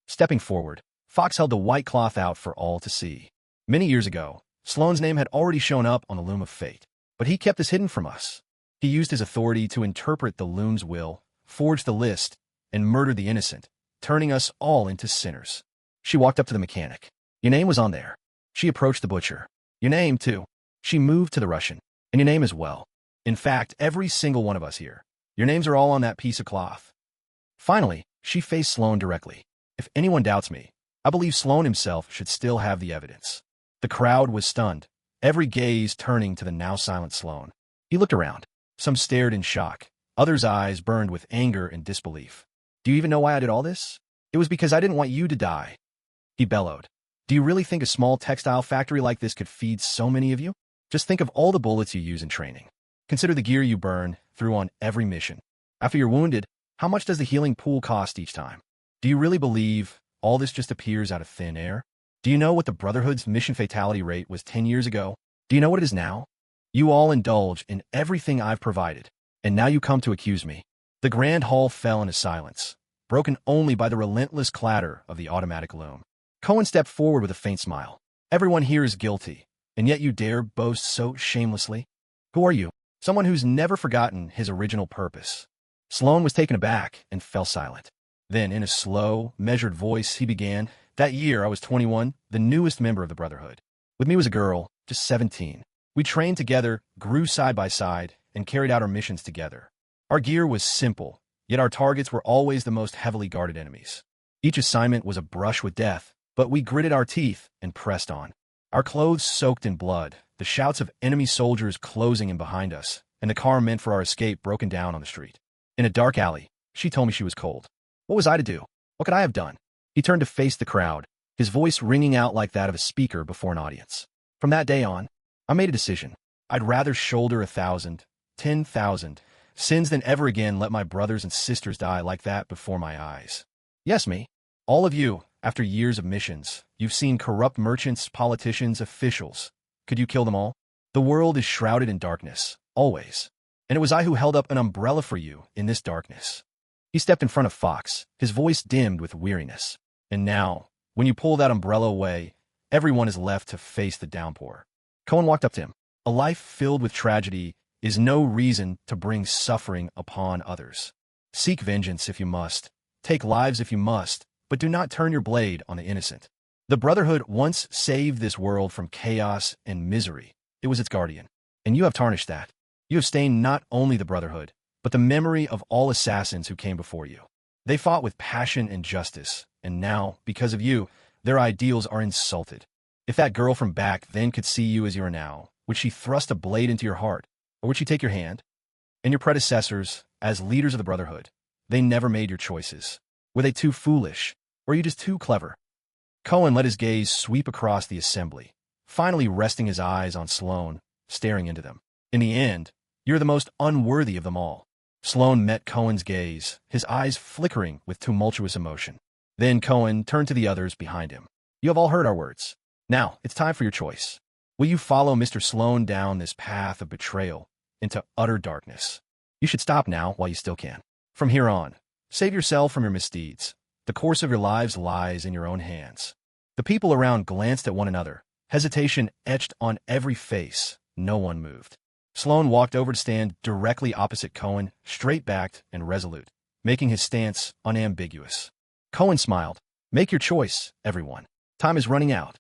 Stepping forward, Fox held the white cloth out for all to see. Many years ago, Sloan's name had already shown up on the loom of fate. But he kept this hidden from us. He used his authority to interpret the loom's will, forged the list, and murdered the innocent, turning us all into sinners. She walked up to the mechanic. Your name was on there. She approached the butcher. Your name, too. She moved to the Russian. And your name as well. In fact, every single one of us here. Your names are all on that piece of cloth. Finally, she faced Sloan directly. If anyone doubts me, I believe Sloan himself should still have the evidence. The crowd was stunned, every gaze turning to the now silent Sloan. He looked around. Some stared in shock. Others' eyes burned with anger and disbelief. Do you even know why I did all this? It was because I didn't want you to die. He bellowed. Do you really think a small textile factory like this could feed so many of you? Just think of all the bullets you use in training. Consider the gear you burn through on every mission. After you're wounded, how much does the healing pool cost each time? Do you really believe all this just appears out of thin air? Do you know what the Brotherhood's mission fatality rate was 10 years ago? Do you know what it is now? You all indulge in everything I've provided, and now you come to accuse me. The grand hall fell into silence, broken only by the relentless clatter of the automatic loom. Cohen stepped forward with a faint smile. Everyone here is guilty, and yet you dare boast so shamelessly? Who are you? Someone who's never forgotten his original purpose. Sloan was taken aback and fell silent. Then, in a slow, measured voice, he began, That year, I was 21, the newest member of the Brotherhood. With me was a girl, just 17. We trained together, grew side by side, and carried out our missions together. Our gear was simple, yet our targets were always the most heavily guarded enemies. Each assignment was a brush with death, but we gritted our teeth and pressed on. Our clothes soaked in blood, the shouts of enemy soldiers closing in behind us, and the car meant for our escape broken down on the street. In a dark alley, she told me she was cold. What was I to do? What could I have done? He turned to face the crowd, his voice ringing out like that of a speaker before an audience. From that day on, I made a decision. I'd rather shoulder 1,000, 10,000 sins than ever again let my brothers and sisters die like that before my eyes. Yes, me. All of you, after years of missions, you've seen corrupt merchants, politicians, officials. Could you kill them all? The world is shrouded in darkness, always. And it was I who held up an umbrella for you in this darkness. He stepped in front of Fox, his voice dimmed with weariness. And now, when you pull that umbrella away, everyone is left to face the downpour. Cohen walked up to him. A life filled with tragedy is no reason to bring suffering upon others. Seek vengeance if you must. Take lives if you must, but do not turn your blade on the innocent. The Brotherhood once saved this world from chaos and misery. It was its guardian. And you have tarnished that. You have stained not only the Brotherhood, but the memory of all assassins who came before you. They fought with passion and justice, and now, because of you, their ideals are insulted. If that girl from back then could see you as you are now, would she thrust a blade into your heart, or would she take your hand? And your predecessors, as leaders of the Brotherhood, they never made your choices. Were they too foolish, or were you just too clever? Cohen let his gaze sweep across the assembly, finally resting his eyes on Sloane, staring into them. In the end, you're the most unworthy of them all. Sloane met Cohen's gaze, his eyes flickering with tumultuous emotion. Then Cohen turned to the others behind him. You have all heard our words. Now, it's time for your choice. Will you follow Mr. Sloane down this path of betrayal into utter darkness? You should stop now while you still can. From here on, save yourself from your misdeeds. The course of your lives lies in your own hands. The people around glanced at one another, hesitation etched on every face. No one moved. Sloane walked over to stand directly opposite Cohen, straight-backed and resolute, making his stance unambiguous. Cohen smiled. Make your choice, everyone. Time is running out.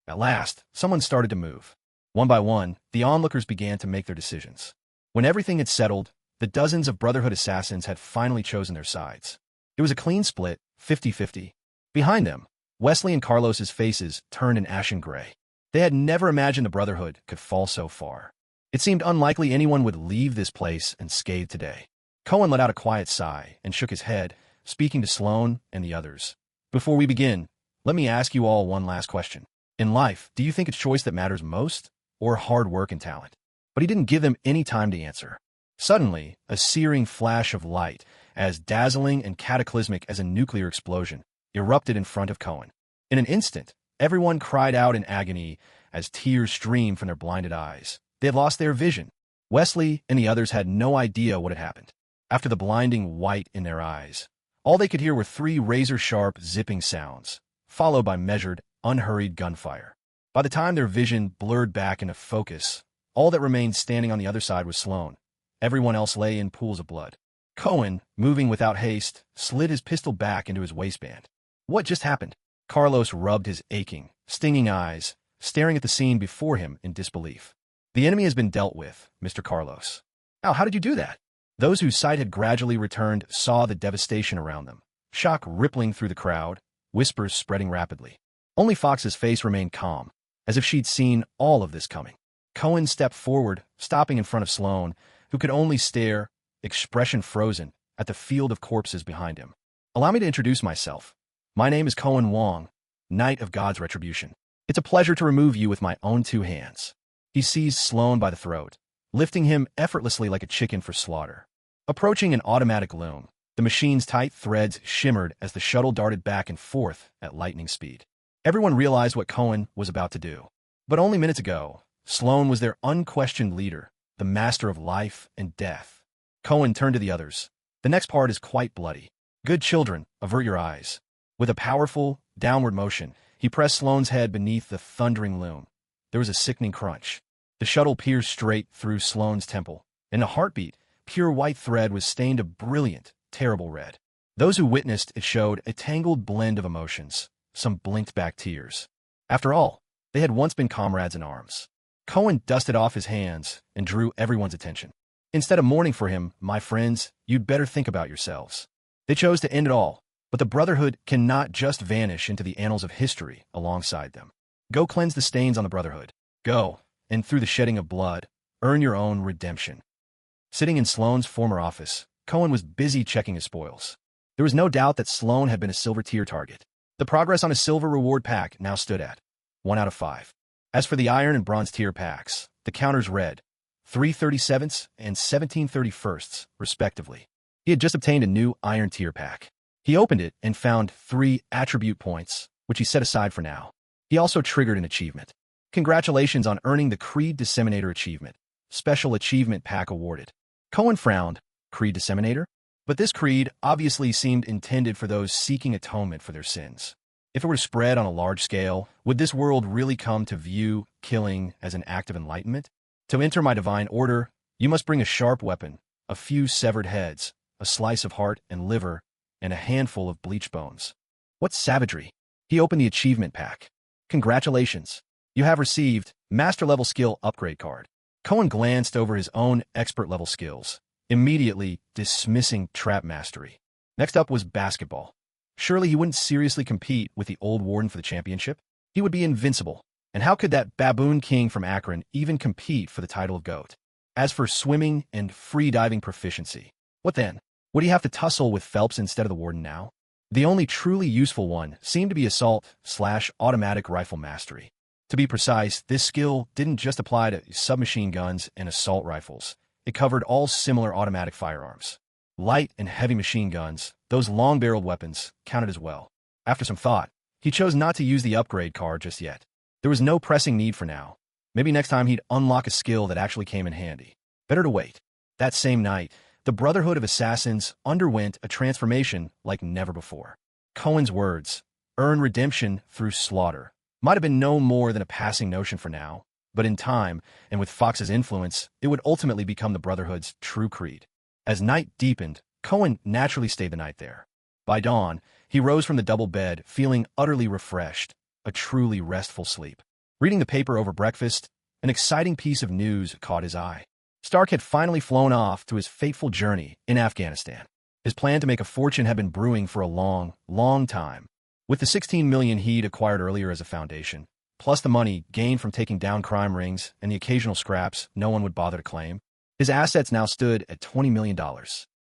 At last, someone started to move. One by one, the onlookers began to make their decisions. When everything had settled, the dozens of Brotherhood assassins had finally chosen their sides. It was a clean split, 50-50. Behind them, Wesley and Carlos's faces turned an ashen gray. They had never imagined the Brotherhood could fall so far. It seemed unlikely anyone would leave this place unscathed today. Cohen let out a quiet sigh and shook his head, speaking to Sloane and the others. Before we begin, let me ask you all one last question. In life, do you think it's choice that matters most, or hard work and talent? But he didn't give them any time to answer. Suddenly, a searing flash of light, as dazzling and cataclysmic as a nuclear explosion, erupted in front of Cohen. In an instant, everyone cried out in agony as tears streamed from their blinded eyes. They had lost their vision. Wesley and the others had no idea what had happened. After the blinding white in their eyes, all they could hear were 3 razor-sharp zipping sounds, followed by measured, unhurried gunfire. By the time their vision blurred back into focus, all that remained standing on the other side was Sloane. Everyone else lay in pools of blood. Cohen, moving without haste, slid his pistol back into his waistband. What just happened? Carlos rubbed his aching, stinging eyes, staring at the scene before him in disbelief. The enemy has been dealt with, Mr. Carlos. How did you do that? Those whose sight had gradually returned saw the devastation around them, shock rippling through the crowd, whispers spreading rapidly. Only Fox's face remained calm, as if she'd seen all of this coming. Cohen stepped forward, stopping in front of Sloane, who could only stare, expression frozen, at the field of corpses behind him. Allow me to introduce myself. My name is Cohen Wong, Knight of God's Retribution. It's a pleasure to remove you with my own 2 hands. He seized Sloane by the throat, lifting him effortlessly like a chicken for slaughter. Approaching an automatic loom, the machine's tight threads shimmered as the shuttle darted back and forth at lightning speed. Everyone realized what Cohen was about to do. But only minutes ago, Sloane was their unquestioned leader, the master of life and death. Cohen turned to the others. The next part is quite bloody. Good children, avert your eyes. With a powerful, downward motion, he pressed Sloane's head beneath the thundering loom. There was a sickening crunch. The shuttle pierced straight through Sloane's temple. In a heartbeat, pure white thread was stained a brilliant, terrible red. Those who witnessed it showed a tangled blend of emotions, some blinked back tears. After all, they had once been comrades in arms. Cohen dusted off his hands and drew everyone's attention. Instead of mourning for him, my friends, you'd better think about yourselves. They chose to end it all, but the Brotherhood cannot just vanish into the annals of history alongside them. Go cleanse the stains on the Brotherhood. Go, and through the shedding of blood, earn your own redemption. Sitting in Sloane's former office, Cohen was busy checking his spoils. There was no doubt that Sloane had been a silver tier target. The progress on his silver reward pack now stood at 1 out of 5. As for the iron and bronze tier packs, the counters read 337ths and 1731sts, respectively. He had just obtained a new iron tier pack. He opened it and found 3 attribute points, which he set aside for now. He also triggered an achievement. Congratulations on earning the Creed Disseminator achievement. Special achievement pack awarded. Cohen frowned. Creed Disseminator? But this creed obviously seemed intended for those seeking atonement for their sins. If it were to spread on a large scale, would this world really come to view killing as an act of enlightenment? To enter my divine order, you must bring a sharp weapon, a few severed heads, a slice of heart and liver, and a handful of bleached bones. What savagery! He opened the achievement pack. Congratulations! You have received Master-Level Skill Upgrade Card. Cohen glanced over his own expert-level skills, immediately dismissing trap mastery. Next up was basketball. Surely he wouldn't seriously compete with the old warden for the championship? He would be invincible. And how could that baboon king from Akron even compete for the title of GOAT? As for swimming and free diving proficiency, what then? Would he have to tussle with Phelps instead of the warden now? The only truly useful one seemed to be assault/automatic rifle mastery. To be precise, this skill didn't just apply to submachine guns and assault rifles. It covered all similar automatic firearms. Light and heavy machine guns, those long-barreled weapons, counted as well. After some thought, he chose not to use the upgrade card just yet. There was no pressing need for now. Maybe next time he'd unlock a skill that actually came in handy. Better to wait. That same night, the Brotherhood of Assassins underwent a transformation like never before. Cohen's words, earn redemption through slaughter, might have been no more than a passing notion for now, but in time, and with Fox's influence, it would ultimately become the Brotherhood's true creed. As night deepened, Cohen naturally stayed the night there. By dawn, he rose from the double bed, feeling utterly refreshed, a truly restful sleep. Reading the paper over breakfast, an exciting piece of news caught his eye. Stark had finally flown off to his fateful journey in Afghanistan. His plan to make a fortune had been brewing for a long, long time. With the 16 million he'd acquired earlier as a foundation, plus the money gained from taking down crime rings and the occasional scraps no one would bother to claim, his assets now stood at $20 million.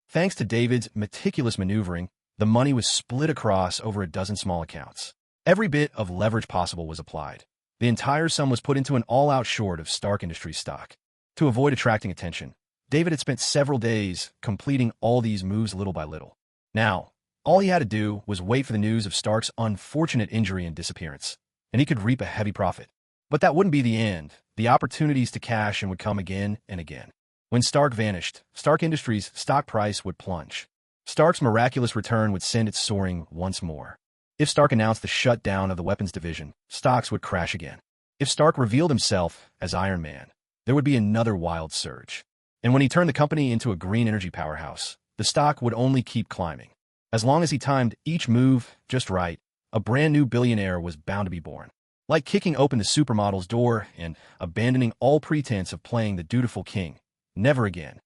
Thanks to David's meticulous maneuvering, the money was split across over a dozen small accounts. Every bit of leverage possible was applied. The entire sum was put into an all-out short of Stark Industries stock. To avoid attracting attention, David had spent several days completing all these moves little by little. Now, all he had to do was wait for the news of Stark's unfortunate injury and disappearance, and he could reap a heavy profit. But that wouldn't be the end. The opportunities to cash in would come again and again. When Stark vanished, Stark Industries' stock price would plunge. Stark's miraculous return would send it soaring once more. If Stark announced the shutdown of the weapons division, stocks would crash again. If Stark revealed himself as Iron Man, there would be another wild surge. And when he turned the company into a green energy powerhouse, the stock would only keep climbing. As long as he timed each move just right, a brand new billionaire was bound to be born. Like kicking open the supermodel's door and abandoning all pretense of playing the dutiful king. Never again.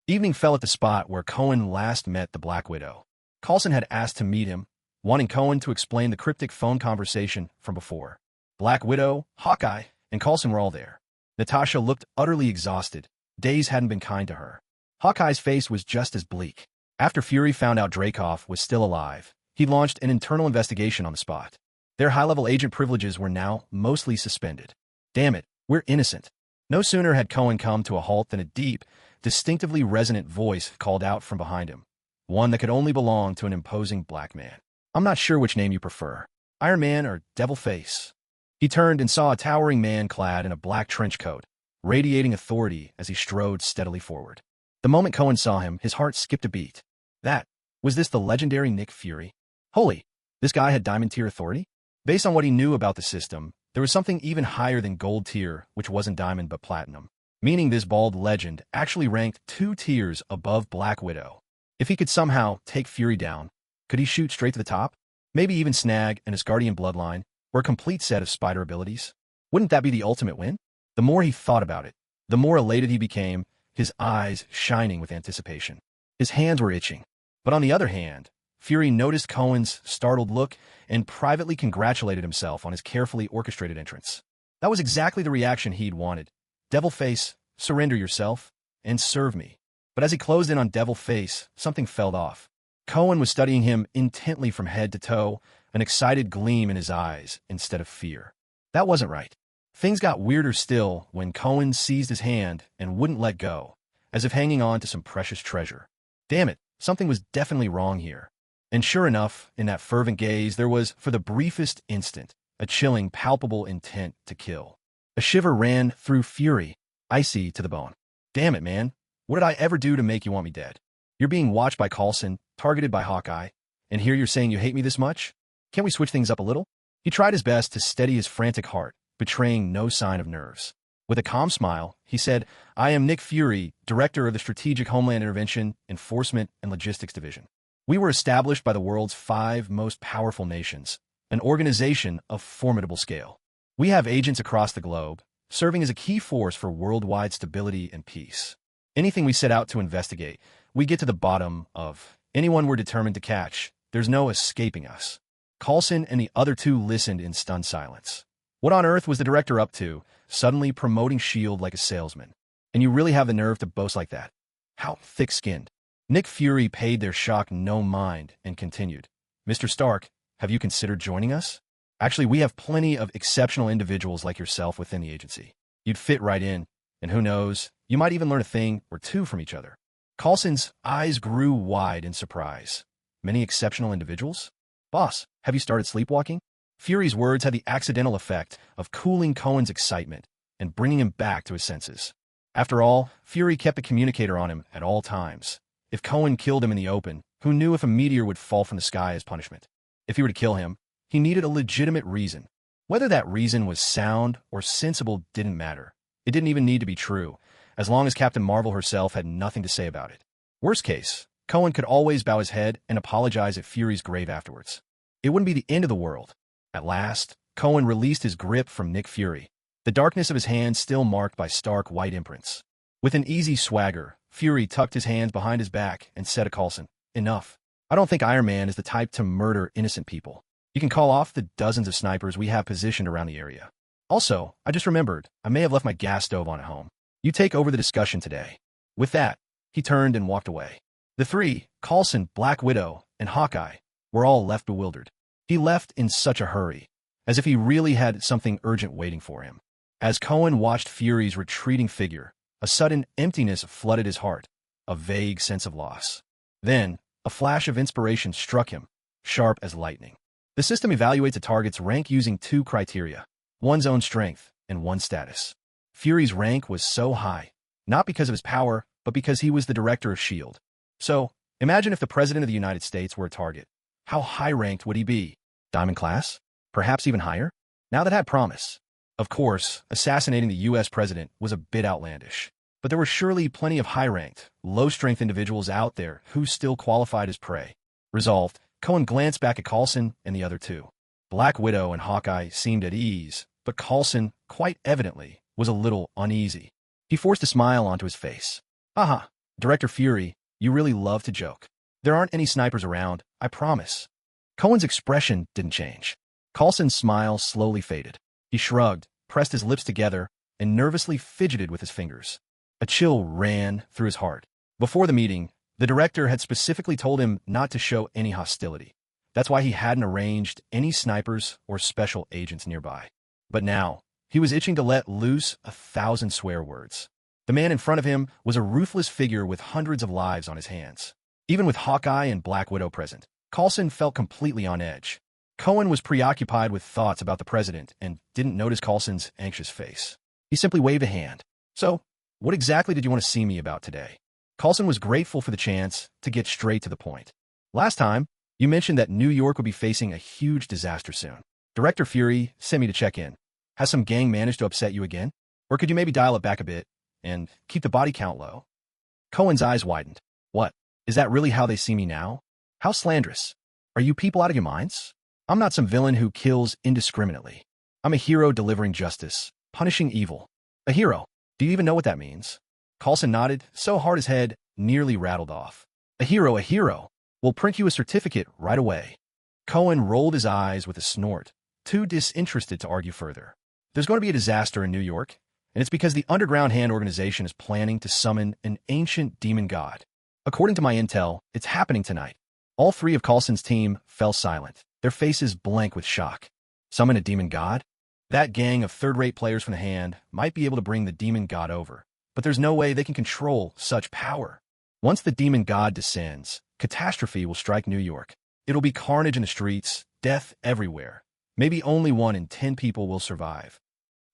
Evening fell at the spot where Cohen last met the Black Widow. Coulson had asked to meet him, wanting Cohen to explain the cryptic phone conversation from before. Black Widow, Hawkeye, and Coulson were all there. Natasha looked utterly exhausted. Days hadn't been kind to her. Hawkeye's face was just as bleak. After Fury found out Dreykov was still alive, he launched an internal investigation on the spot. Their high-level agent privileges were now mostly suspended. Damn it, we're innocent. No sooner had Cohen come to a halt than a deep, distinctively resonant voice called out from behind him, one that could only belong to an imposing black man. I'm not sure which name you prefer, Iron Man or Devil Face. He turned and saw a towering man clad in a black trench coat, radiating authority as he strode steadily forward. The moment Cohen saw him, his heart skipped a beat. Was this the legendary Nick Fury? Holy, this guy had diamond tier authority? Based on what he knew about the system, there was something even higher than gold tier, which wasn't diamond but platinum, meaning this bald legend actually ranked 2 tiers above Black Widow. If he could somehow take Fury down, could he shoot straight to the top? Maybe even snag an Asgardian bloodline, or a complete set of spider abilities? Wouldn't that be the ultimate win? The more he thought about it, the more elated he became, his eyes shining with anticipation. His hands were itching. But on the other hand, Fury noticed Cohen's startled look and privately congratulated himself on his carefully orchestrated entrance. That was exactly the reaction he'd wanted. Devil Face, surrender yourself, and serve me. But as he closed in on Devil Face, something fell off. Cohen was studying him intently from head to toe, an excited gleam in his eyes instead of fear. That wasn't right. Things got weirder still when Cohen seized his hand and wouldn't let go, as if hanging on to some precious treasure. Damn it, something was definitely wrong here. And sure enough, in that fervent gaze, there was, for the briefest instant, a chilling, palpable intent to kill. A shiver ran through Fury, icy to the bone. Damn it, man. What did I ever do to make you want me dead? You're being watched by Coulson, targeted by Hawkeye, and here you're saying you hate me this much? Can't we switch things up a little? He tried his best to steady his frantic heart, betraying no sign of nerves. With a calm smile, he said, I am Nick Fury, Director of the Strategic Homeland Intervention, Enforcement, and Logistics Division. We were established by the world's 5 most powerful nations, an organization of formidable scale. We have agents across the globe, serving as a key force for worldwide stability and peace. Anything we set out to investigate, we get to the bottom of. Anyone we're determined to catch, there's no escaping us. Coulson and the other 2 listened in stunned silence. What on earth was the director up to, suddenly promoting S.H.I.E.L.D. like a salesman? And you really have the nerve to boast like that? How thick-skinned. Nick Fury paid their shock no mind and continued. Mr. Stark, have you considered joining us? Actually, we have plenty of exceptional individuals like yourself within the agency. You'd fit right in, and who knows, you might even learn a thing or 2 from each other. Coulson's eyes grew wide in surprise. Many exceptional individuals? Boss, have you started sleepwalking? Fury's words had the accidental effect of cooling Cohen's excitement and bringing him back to his senses. After all, Fury kept a communicator on him at all times. If Cohen killed him in the open, who knew if a meteor would fall from the sky as punishment? If he were to kill him, he needed a legitimate reason. Whether that reason was sound or sensible didn't matter. It didn't even need to be true, as long as Captain Marvel herself had nothing to say about it. Worst case, Cohen could always bow his head and apologize at Fury's grave afterwards. It wouldn't be the end of the world. At last, Cohen released his grip from Nick Fury, the darkness of his hand still marked by stark white imprints. With an easy swagger, Fury tucked his hands behind his back and said to Coulson, Enough. I don't think Iron Man is the type to murder innocent people. You can call off the dozens of snipers we have positioned around the area. Also, I just remembered, I may have left my gas stove on at home. You take over the discussion today. With that, he turned and walked away. The 3, Coulson, Black Widow, and Hawkeye, were all left bewildered. He left in such a hurry, as if he really had something urgent waiting for him. As Cohen watched Fury's retreating figure, a sudden emptiness flooded his heart, a vague sense of loss. Then, a flash of inspiration struck him, sharp as lightning. The system evaluates a target's rank using 2 criteria, one's own strength and one's status. Fury's rank was so high, not because of his power, but because he was the director of S.H.I.E.L.D. So, imagine if the President of the United States were a target. How high-ranked would he be? Diamond class? Perhaps even higher? Now that had promise. Of course, assassinating the U.S. President was a bit outlandish. But there were surely plenty of high-ranked, low-strength individuals out there who still qualified as prey. Resolved, Cohen glanced back at Coulson and the other 2. Black Widow and Hawkeye seemed at ease, but Coulson, quite evidently, was a little uneasy. He forced a smile onto his face. Aha, Director Fury, you really love to joke. There aren't any snipers around, I promise. Cohen's expression didn't change. Coulson's smile slowly faded. He shrugged, pressed his lips together, and nervously fidgeted with his fingers. A chill ran through his heart. Before the meeting, the director had specifically told him not to show any hostility. That's why he hadn't arranged any snipers or special agents nearby. But now, he was itching to let loose 1,000 swear words. The man in front of him was a ruthless figure with hundreds of lives on his hands. Even with Hawkeye and Black Widow present, Coulson felt completely on edge. Cohen was preoccupied with thoughts about the president and didn't notice Coulson's anxious face. He simply waved a hand. So, what exactly did you want to see me about today? Coulson was grateful for the chance to get straight to the point. Last time, you mentioned that New York would be facing a huge disaster soon. Director Fury sent me to check in. Has some gang managed to upset you again? Or could you maybe dial it back a bit and keep the body count low? Cohen's eyes widened. What? Is that really how they see me now? How slanderous. Are you people out of your minds? I'm not some villain who kills indiscriminately. I'm a hero delivering justice, punishing evil. A hero. Do you even know what that means? Coulson nodded, so hard his head nearly rattled off. A hero, a hero. We'll print you a certificate right away. Cohen rolled his eyes with a snort, too disinterested to argue further. There's going to be a disaster in New York, and it's because the Underground Hand organization is planning to summon an ancient demon god. According to my intel, it's happening tonight. All 3 of Coulson's team fell silent. their faces blank with shock. Summon a demon god? That gang of third-rate players from the hand might be able to bring the demon god over, but there's no way they can control such power. Once the demon god descends, catastrophe will strike New York. It'll be carnage in the streets, death everywhere. Maybe only 1 in 10 people will survive.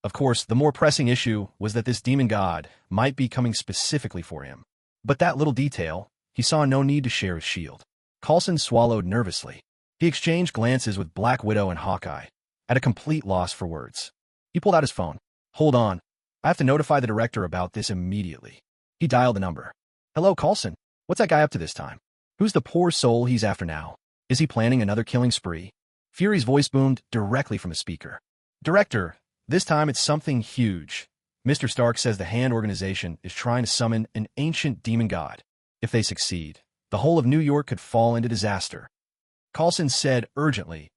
Of course, the more pressing issue was that this demon god might be coming specifically for him. But that little detail, he saw no need to share his shield. Coulson swallowed nervously. He exchanged glances with Black Widow and Hawkeye, at a complete loss for words. He pulled out his phone. Hold on. I have to notify the director about this immediately. He dialed the number. Hello, Coulson. What's that guy up to this time? Who's the poor soul he's after now? Is he planning another killing spree? Fury's voice boomed directly from a speaker. Director, this time it's something huge. Mr. Stark says the Hand organization is trying to summon an ancient demon god. If they succeed, the whole of New York could fall into disaster. Coulson said urgently.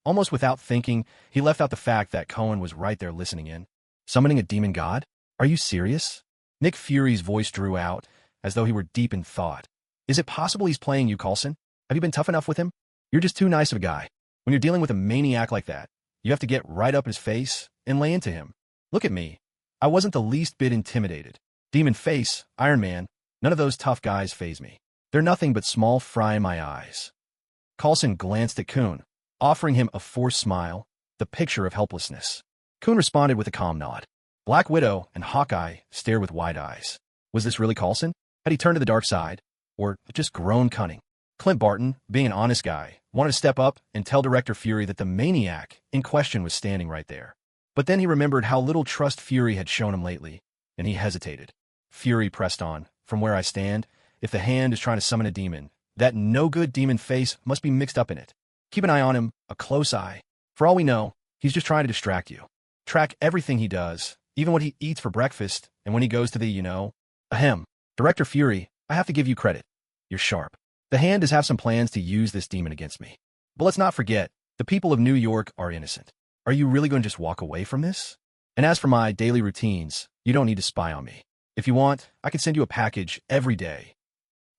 Almost without thinking, he left out the fact that Cohen was right there listening in. Summoning a demon god? Are you serious? Nick Fury's voice drew out, as though he were deep in thought. Is it possible he's playing you, Coulson? Have you been tough enough with him? You're just too nice of a guy. When you're dealing with a maniac like that, you have to get right up his face and lay into him. Look at me. I wasn't the least bit intimidated. Demon Face, Iron Man, none of those tough guys faze me. They're nothing but small fry in my eyes. Coulson glanced at Kuhn, offering him a forced smile, the picture of helplessness. Kuhn responded with a calm nod. Black Widow and Hawkeye stared with wide eyes. Was this really Coulson? Had he turned to the dark side? Or just grown cunning? Clint Barton, being an honest guy, wanted to step up and tell Director Fury that the maniac in question was standing right there. But then he remembered how little trust Fury had shown him lately, and he hesitated. Fury pressed on. From where I stand, if the Hand is trying to summon a demon, that no-good demon face must be mixed up in it. Keep an eye on him, a close eye. For all we know, he's just trying to distract you. Track everything he does, even what he eats for breakfast, and when he goes to the, ahem. Director Fury, I have to give you credit. You're sharp. The Hand does have some plans to use this demon against me. But let's not forget, the people of New York are innocent. Are you really going to just walk away from this? And as for my daily routines, you don't need to spy on me. If you want, I can send you a package every day.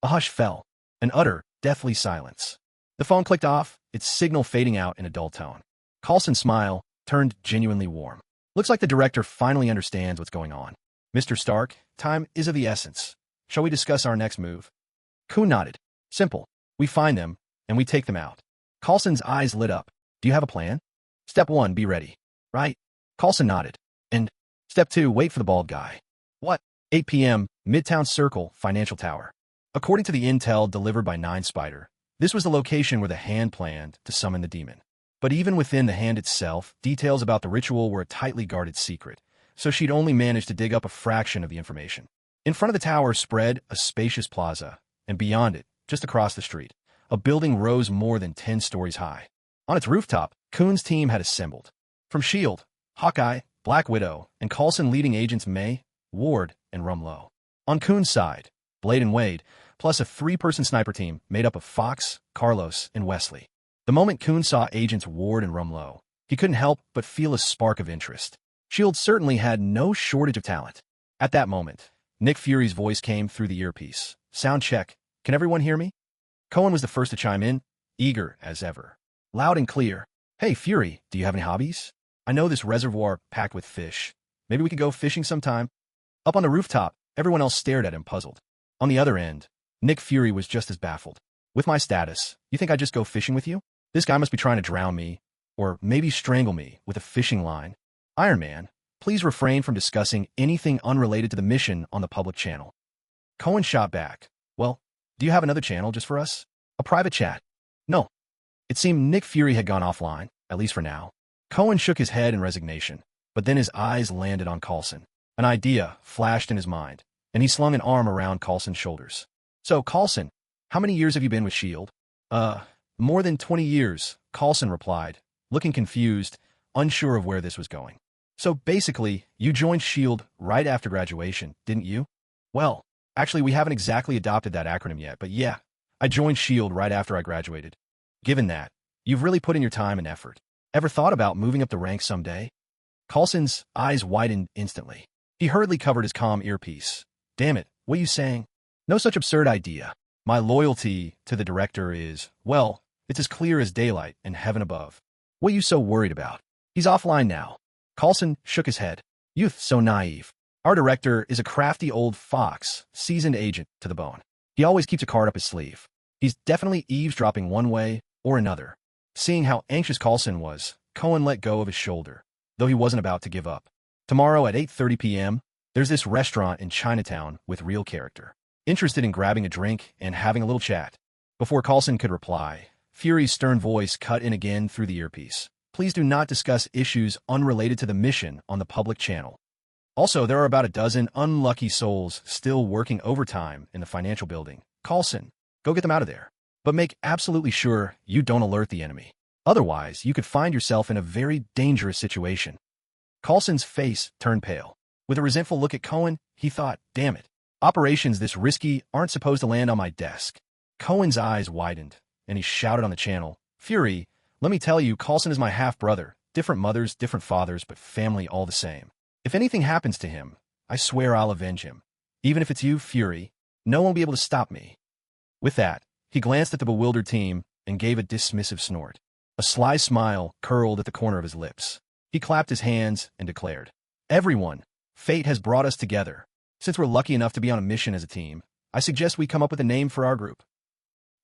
A hush fell, an utter, deathly silence. The phone clicked off, its signal fading out in a dull tone. Coulson's smile turned genuinely warm. Looks like the director finally understands what's going on. Mr. Stark, time is of the essence. Shall we discuss our next move? Kuhn nodded. Simple. We find them, and we take them out. Coulson's eyes lit up. Do you have a plan? Step 1, be ready. Right? Coulson nodded. And step 2, wait for the bald guy. What? 8 p.m., Midtown Circle, Financial Tower. According to the intel delivered by 9 Spider, this was the location where the Hand planned to summon the demon. But even within the Hand itself, details about the ritual were a tightly guarded secret, so she'd only managed to dig up a fraction of the information. In front of the tower spread a spacious plaza, and beyond it, just across the street, a building rose more than 10 stories high. On its rooftop, Kuhn's team had assembled. From S.H.I.E.L.D., Hawkeye, Black Widow, and Coulson leading agents May, Ward, and Rumlow. On Kuhn's side, Blade and Wade, plus a 3-person sniper team made up of Fox, Carlos, and Wesley. The moment Kuhn saw agents Ward and Rumlow, he couldn't help but feel a spark of interest. S.H.I.E.L.D. certainly had no shortage of talent. At that moment, Nick Fury's voice came through the earpiece. Sound check. Can everyone hear me? Cohen was the first to chime in, eager as ever. Loud and clear. Hey, Fury, do you have any hobbies? I know this reservoir packed with fish. Maybe we could go fishing sometime. Up on the rooftop, everyone else stared at him puzzled. On the other end, Nick Fury was just as baffled. With my status, you think I'd just go fishing with you? This guy must be trying to drown me, or maybe strangle me with a fishing line. Iron Man, please refrain from discussing anything unrelated to the mission on the public channel. Cohen shot back. Well, do you have another channel just for us? A private chat? No. It seemed Nick Fury had gone offline, at least for now. Cohen shook his head in resignation, but then his eyes landed on Coulson. An idea flashed in his mind, and he slung an arm around Coulson's shoulders. So, Coulson, how many years have you been with S.H.I.E.L.D.? More than 20 years, Coulson replied, looking confused, unsure of where this was going. So basically, you joined S.H.I.E.L.D. right after graduation, didn't you? Well, actually, we haven't exactly adopted that acronym yet, but yeah, I joined S.H.I.E.L.D. right after I graduated. Given that, you've really put in your time and effort. Ever thought about moving up the ranks someday? Coulson's eyes widened instantly. He hurriedly covered his comm earpiece. Damn it, what are you saying? No such absurd idea. My loyalty to the director is, well, It's as clear as daylight in heaven above. What are you so worried about? He's offline now. Coulson shook his head. Youth so naive. Our director is a crafty old fox, seasoned agent to the bone. He always keeps a card up his sleeve. He's definitely eavesdropping one way or another. Seeing how anxious Coulson was, Cohen let go of his shoulder, though he wasn't about to give up. Tomorrow at 8:30 p.m., there's this restaurant in Chinatown with real character. Interested in grabbing a drink and having a little chat? Before Coulson could reply, Fury's stern voice cut in again through the earpiece. Please do not discuss issues unrelated to the mission on the public channel. Also, there are about a dozen unlucky souls still working overtime in the financial building. Coulson, go get them out of there. But make absolutely sure you don't alert the enemy. Otherwise, you could find yourself in a very dangerous situation. Coulson's face turned pale. With a resentful look at Cohen, he thought, damn it. Operations this risky aren't supposed to land on my desk. Cohen's eyes widened, and he shouted on the channel, Fury, let me tell you, Coulson is my half-brother. Different mothers, different fathers, but family all the same. If anything happens to him, I swear I'll avenge him. Even if it's you, Fury, no one will be able to stop me. With that, he glanced at the bewildered team and gave a dismissive snort. A sly smile curled at the corner of his lips. He clapped his hands and declared, Everyone, fate has brought us together. Since we're lucky enough to be on a mission as a team, I suggest we come up with a name for our group.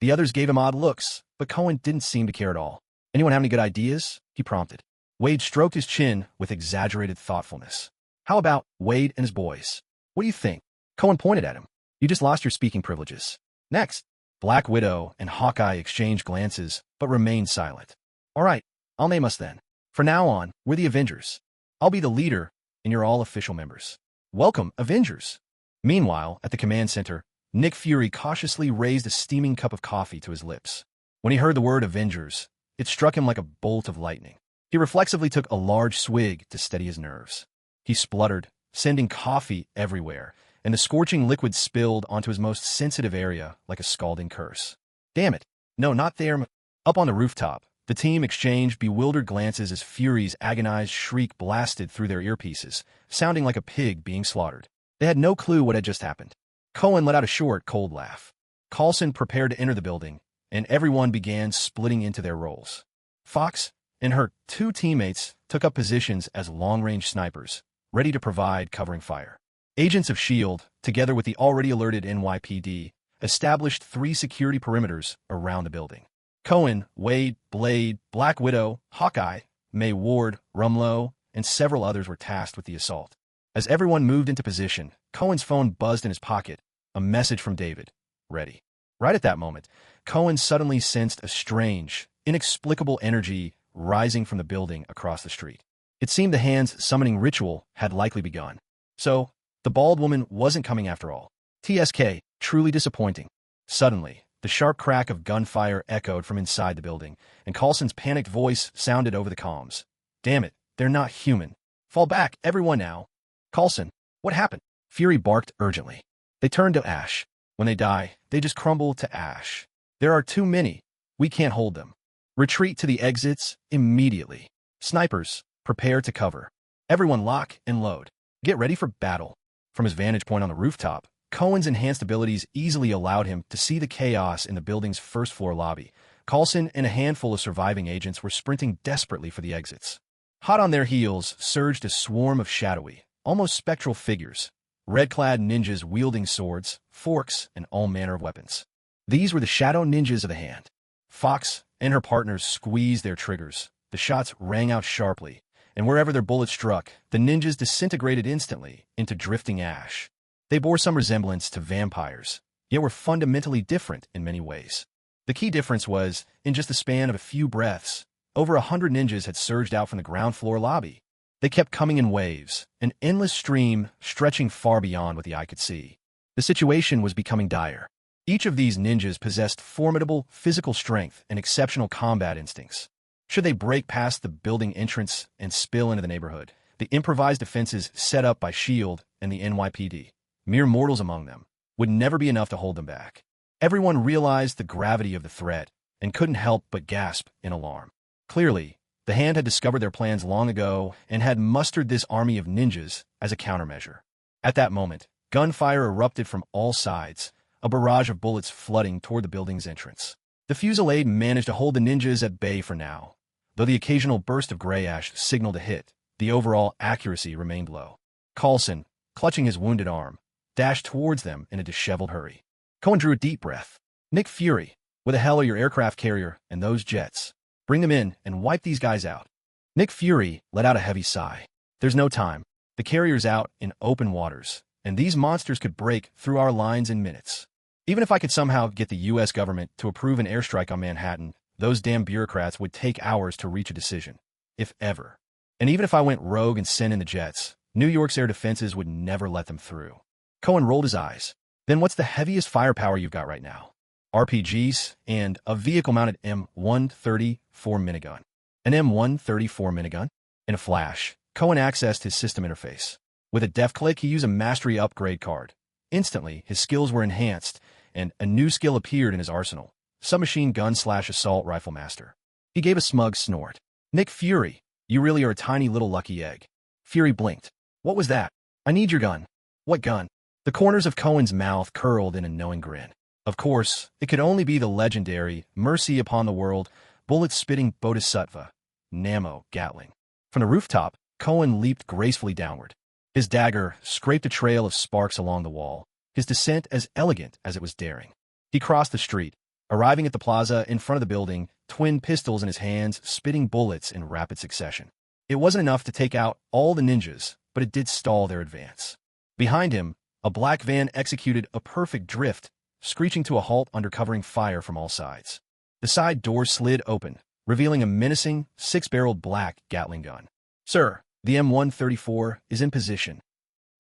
The others gave him odd looks, but Cohen didn't seem to care at all. Anyone have any good ideas? He prompted. Wade stroked his chin with exaggerated thoughtfulness. How about Wade and his boys? What do you think? Cohen pointed at him. You just lost your speaking privileges. Next, Black Widow and Hawkeye exchanged glances, but remained silent. All right, I'll name us then. For now on, we're the Avengers. I'll be the leader, and you're all official members. Welcome, Avengers. Meanwhile, at the command center, Nick Fury cautiously raised a steaming cup of coffee to his lips. When he heard the word Avengers, it struck him like a bolt of lightning. He reflexively took a large swig to steady his nerves. He spluttered, sending coffee everywhere, and the scorching liquid spilled onto his most sensitive area like a scalding curse. Damn it. No, not there. Up on the rooftop, the team exchanged bewildered glances as Fury's agonized shriek blasted through their earpieces, sounding like a pig being slaughtered. They had no clue what had just happened. Cohen let out a short, cold laugh. Coulson prepared to enter the building, and everyone began splitting into their roles. Fox and her two teammates took up positions as long-range snipers, ready to provide covering fire. Agents of S.H.I.E.L.D., together with the already alerted NYPD, established 3 security perimeters around the building. Cohen, Wade, Blade, Black Widow, Hawkeye, May Ward, Rumlow, and several others were tasked with the assault. As everyone moved into position, Cohen's phone buzzed in his pocket, a message from David. Ready. Right at that moment, Cohen suddenly sensed a strange, inexplicable energy rising from the building across the street. It seemed the hand's summoning ritual had likely begun. So, the bald woman wasn't coming after all. TSK, truly disappointing. Suddenly, the sharp crack of gunfire echoed from inside the building, and Coulson's panicked voice sounded over the comms. Damn it, they're not human. Fall back, everyone now. Coulson, what happened? Fury barked urgently. They turned to ash. When they die, they just crumble to ash. There are too many. We can't hold them. Retreat to the exits immediately. Snipers, prepare to cover. Everyone lock and load. Get ready for battle. From his vantage point on the rooftop, Cohen's enhanced abilities easily allowed him to see the chaos in the building's first-floor lobby. Coulson and a handful of surviving agents were sprinting desperately for the exits. Hot on their heels surged a swarm of shadowy, almost spectral figures, red-clad ninjas wielding swords, forks, and all manner of weapons. These were the shadow ninjas of the hand. Fox and her partners squeezed their triggers. The shots rang out sharply, and wherever their bullets struck, the ninjas disintegrated instantly into drifting ash. They bore some resemblance to vampires, yet were fundamentally different in many ways. The key difference was, in just the span of a few breaths, over 100 ninjas had surged out from the ground floor lobby. They kept coming in waves, an endless stream stretching far beyond what the eye could see. The situation was becoming dire. Each of these ninjas possessed formidable physical strength and exceptional combat instincts. Should they break past the building entrance and spill into the neighborhood, the improvised defenses set up by S.H.I.E.L.D. and the NYPD, mere mortals among them, would never be enough to hold them back. Everyone realized the gravity of the threat and couldn't help but gasp in alarm. Clearly, the Hand had discovered their plans long ago and had mustered this army of ninjas as a countermeasure. At that moment, gunfire erupted from all sides, a barrage of bullets flooding toward the building's entrance. The fusillade managed to hold the ninjas at bay for now. Though the occasional burst of gray ash signaled a hit, the overall accuracy remained low. Coulson, clutching his wounded arm, dashed towards them in a disheveled hurry. Cohen drew a deep breath. Nick Fury, where the hell are your aircraft carrier and those jets? Bring them in and wipe these guys out. Nick Fury let out a heavy sigh. There's no time. The carrier's out in open waters, and these monsters could break through our lines in minutes. Even if I could somehow get the U.S. government to approve an airstrike on Manhattan, those damn bureaucrats would take hours to reach a decision, if ever. And even if I went rogue and sent in the jets, New York's air defenses would never let them through. Cohen rolled his eyes. Then what's the heaviest firepower you've got right now? RPGs and a vehicle-mounted M134 minigun. An M134 minigun? In a flash, Cohen accessed his system interface. With a deft click, he used a mastery upgrade card. Instantly, his skills were enhanced, and a new skill appeared in his arsenal. Submachine gun/assault rifle master. He gave a smug snort. Nick Fury, you really are a tiny little lucky egg. Fury blinked. What was that? I need your gun. What gun? The corners of Cohen's mouth curled in a knowing grin. Of course, it could only be the legendary, mercy upon the world, bullet-spitting Bodhisattva, Namo Gatling. From the rooftop, Cohen leaped gracefully downward. His dagger scraped a trail of sparks along the wall, his descent as elegant as it was daring. He crossed the street, arriving at the plaza in front of the building, twin pistols in his hands, spitting bullets in rapid succession. It wasn't enough to take out all the ninjas, but it did stall their advance. Behind him, a black van executed a perfect drift, screeching to a halt under covering fire from all sides. The side door slid open, revealing a menacing, six-barreled black Gatling gun. Sir, the M134 is in position.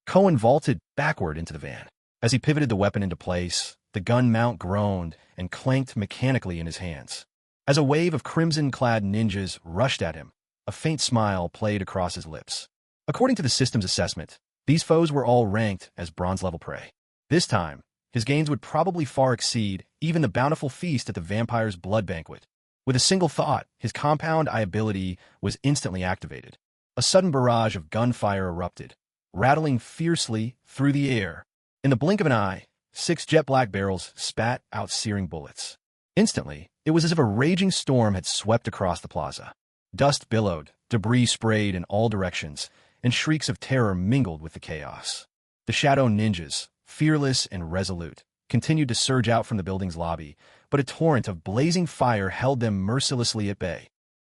Cohen vaulted backward into the van. As he pivoted the weapon into place, the gun mount groaned and clanked mechanically in his hands. As a wave of crimson-clad ninjas rushed at him, a faint smile played across his lips. According to the system's assessment, these foes were all ranked as bronze-level prey. This time, his gains would probably far exceed even the bountiful feast at the vampire's blood banquet. With a single thought, his compound eye ability was instantly activated. A sudden barrage of gunfire erupted, rattling fiercely through the air. In the blink of an eye, 6 jet-black barrels spat out searing bullets. Instantly, it was as if a raging storm had swept across the plaza. Dust billowed, debris sprayed in all directions, and shrieks of terror mingled with the chaos. The shadow ninjas, fearless and resolute, continued to surge out from the building's lobby, but a torrent of blazing fire held them mercilessly at bay.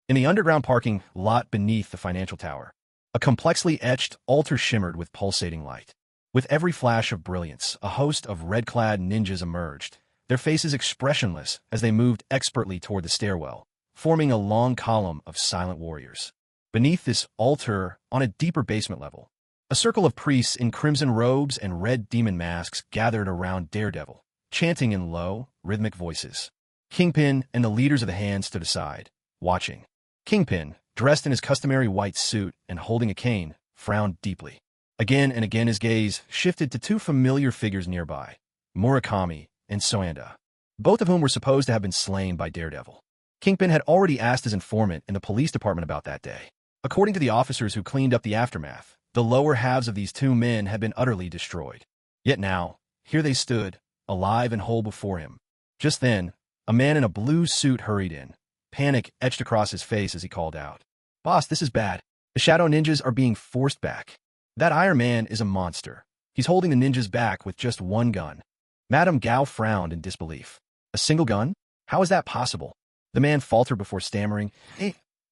In the underground parking lot beneath the financial tower, a complexly etched altar shimmered with pulsating light. With every flash of brilliance, a host of red-clad ninjas emerged, their faces expressionless as they moved expertly toward the stairwell, forming a long column of silent warriors. Beneath this altar, on a deeper basement level, a circle of priests in crimson robes and red demon masks gathered around Daredevil, chanting in low, rhythmic voices. Kingpin and the leaders of the Hand stood aside, watching. Kingpin, dressed in his customary white suit and holding a cane, frowned deeply. Again and again his gaze shifted to 2 familiar figures nearby, Murakami and Soanda, both of whom were supposed to have been slain by Daredevil. Kingpin had already asked his informant in the police department about that day. According to the officers who cleaned up the aftermath, the lower halves of these 2 men had been utterly destroyed. Yet now, here they stood, alive and whole before him. Just then, a man in a blue suit hurried in. Panic etched across his face as he called out, "Boss, this is bad. The Shadow Ninjas are being forced back. That Iron Man is a monster. He's holding the ninjas back with just 1 gun." Madame Gao frowned in disbelief. "A single gun? How is that possible?" The man faltered before stammering,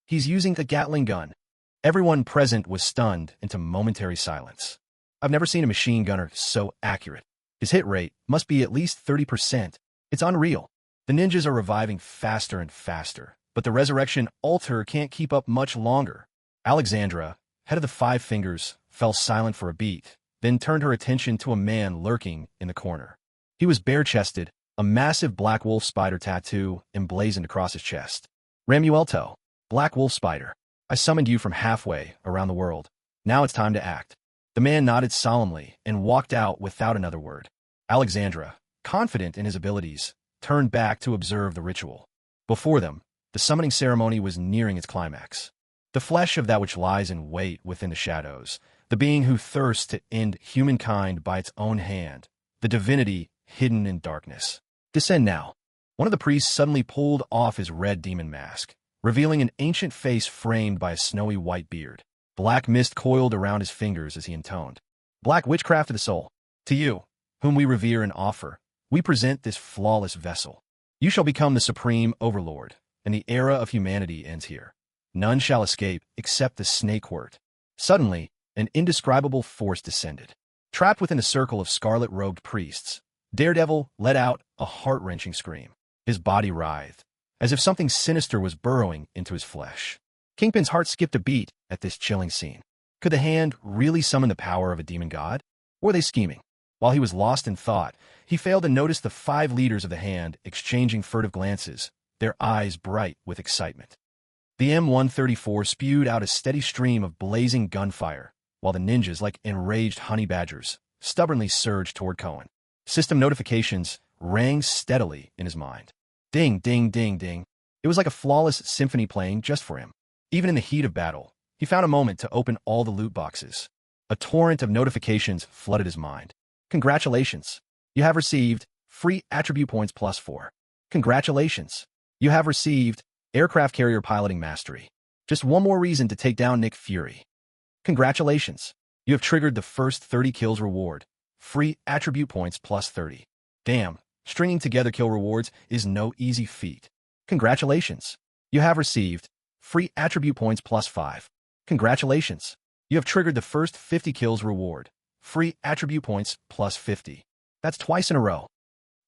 He's using the Gatling gun." Everyone present was stunned into momentary silence. "I've never seen a machine gunner so accurate. His hit rate must be at least 30%. It's unreal. The ninjas are reviving faster and faster, but the resurrection altar can't keep up much longer." Alexandra, head of the 5 Fingers, fell silent for a beat, then turned her attention to a man lurking in the corner. He was bare-chested, a massive black wolf spider tattoo emblazoned across his chest. "Ramuelto, Black Wolf Spider, I summoned you from halfway around the world. Now it's time to act." The man nodded solemnly and walked out without another word. Alexandra, confident in his abilities, turned back to observe the ritual. Before them, the summoning ceremony was nearing its climax. The flesh of that which lies in wait within the shadows, the being who thirsts to end humankind by its own hand, the divinity hidden in darkness. Descend now. One of the priests suddenly pulled off his red demon mask, revealing an ancient face framed by a snowy white beard. Black mist coiled around his fingers as he intoned. Black witchcraft of the soul. To you, whom we revere and offer, we present this flawless vessel. You shall become the supreme overlord, and the era of humanity ends here. None shall escape except the snake-wort. Suddenly, an indescribable force descended. Trapped within a circle of scarlet-robed priests, Daredevil let out a heart-wrenching scream. His body writhed, as if something sinister was burrowing into his flesh. Kingpin's heart skipped a beat at this chilling scene. Could the hand really summon the power of a demon god? Or were they scheming? While he was lost in thought, he failed to notice the 5 leaders of the hand exchanging furtive glances, their eyes bright with excitement. The M134 spewed out a steady stream of blazing gunfire, while the ninjas, like enraged honey badgers, stubbornly surged toward Cohen. System notifications rang steadily in his mind. Ding, ding, ding, ding. It was like a flawless symphony playing just for him. Even in the heat of battle, he found a moment to open all the loot boxes. A torrent of notifications flooded his mind. Congratulations. You have received free attribute points +4. Congratulations. You have received aircraft carrier piloting mastery. Just one more reason to take down Nick Fury. Congratulations. You have triggered the first 30 kills reward. Free attribute points +30. Damn, stringing together kill rewards is no easy feat. Congratulations. You have received free attribute points +5. Congratulations. You have triggered the first 50 kills reward. Free attribute points +50. That's twice in a row.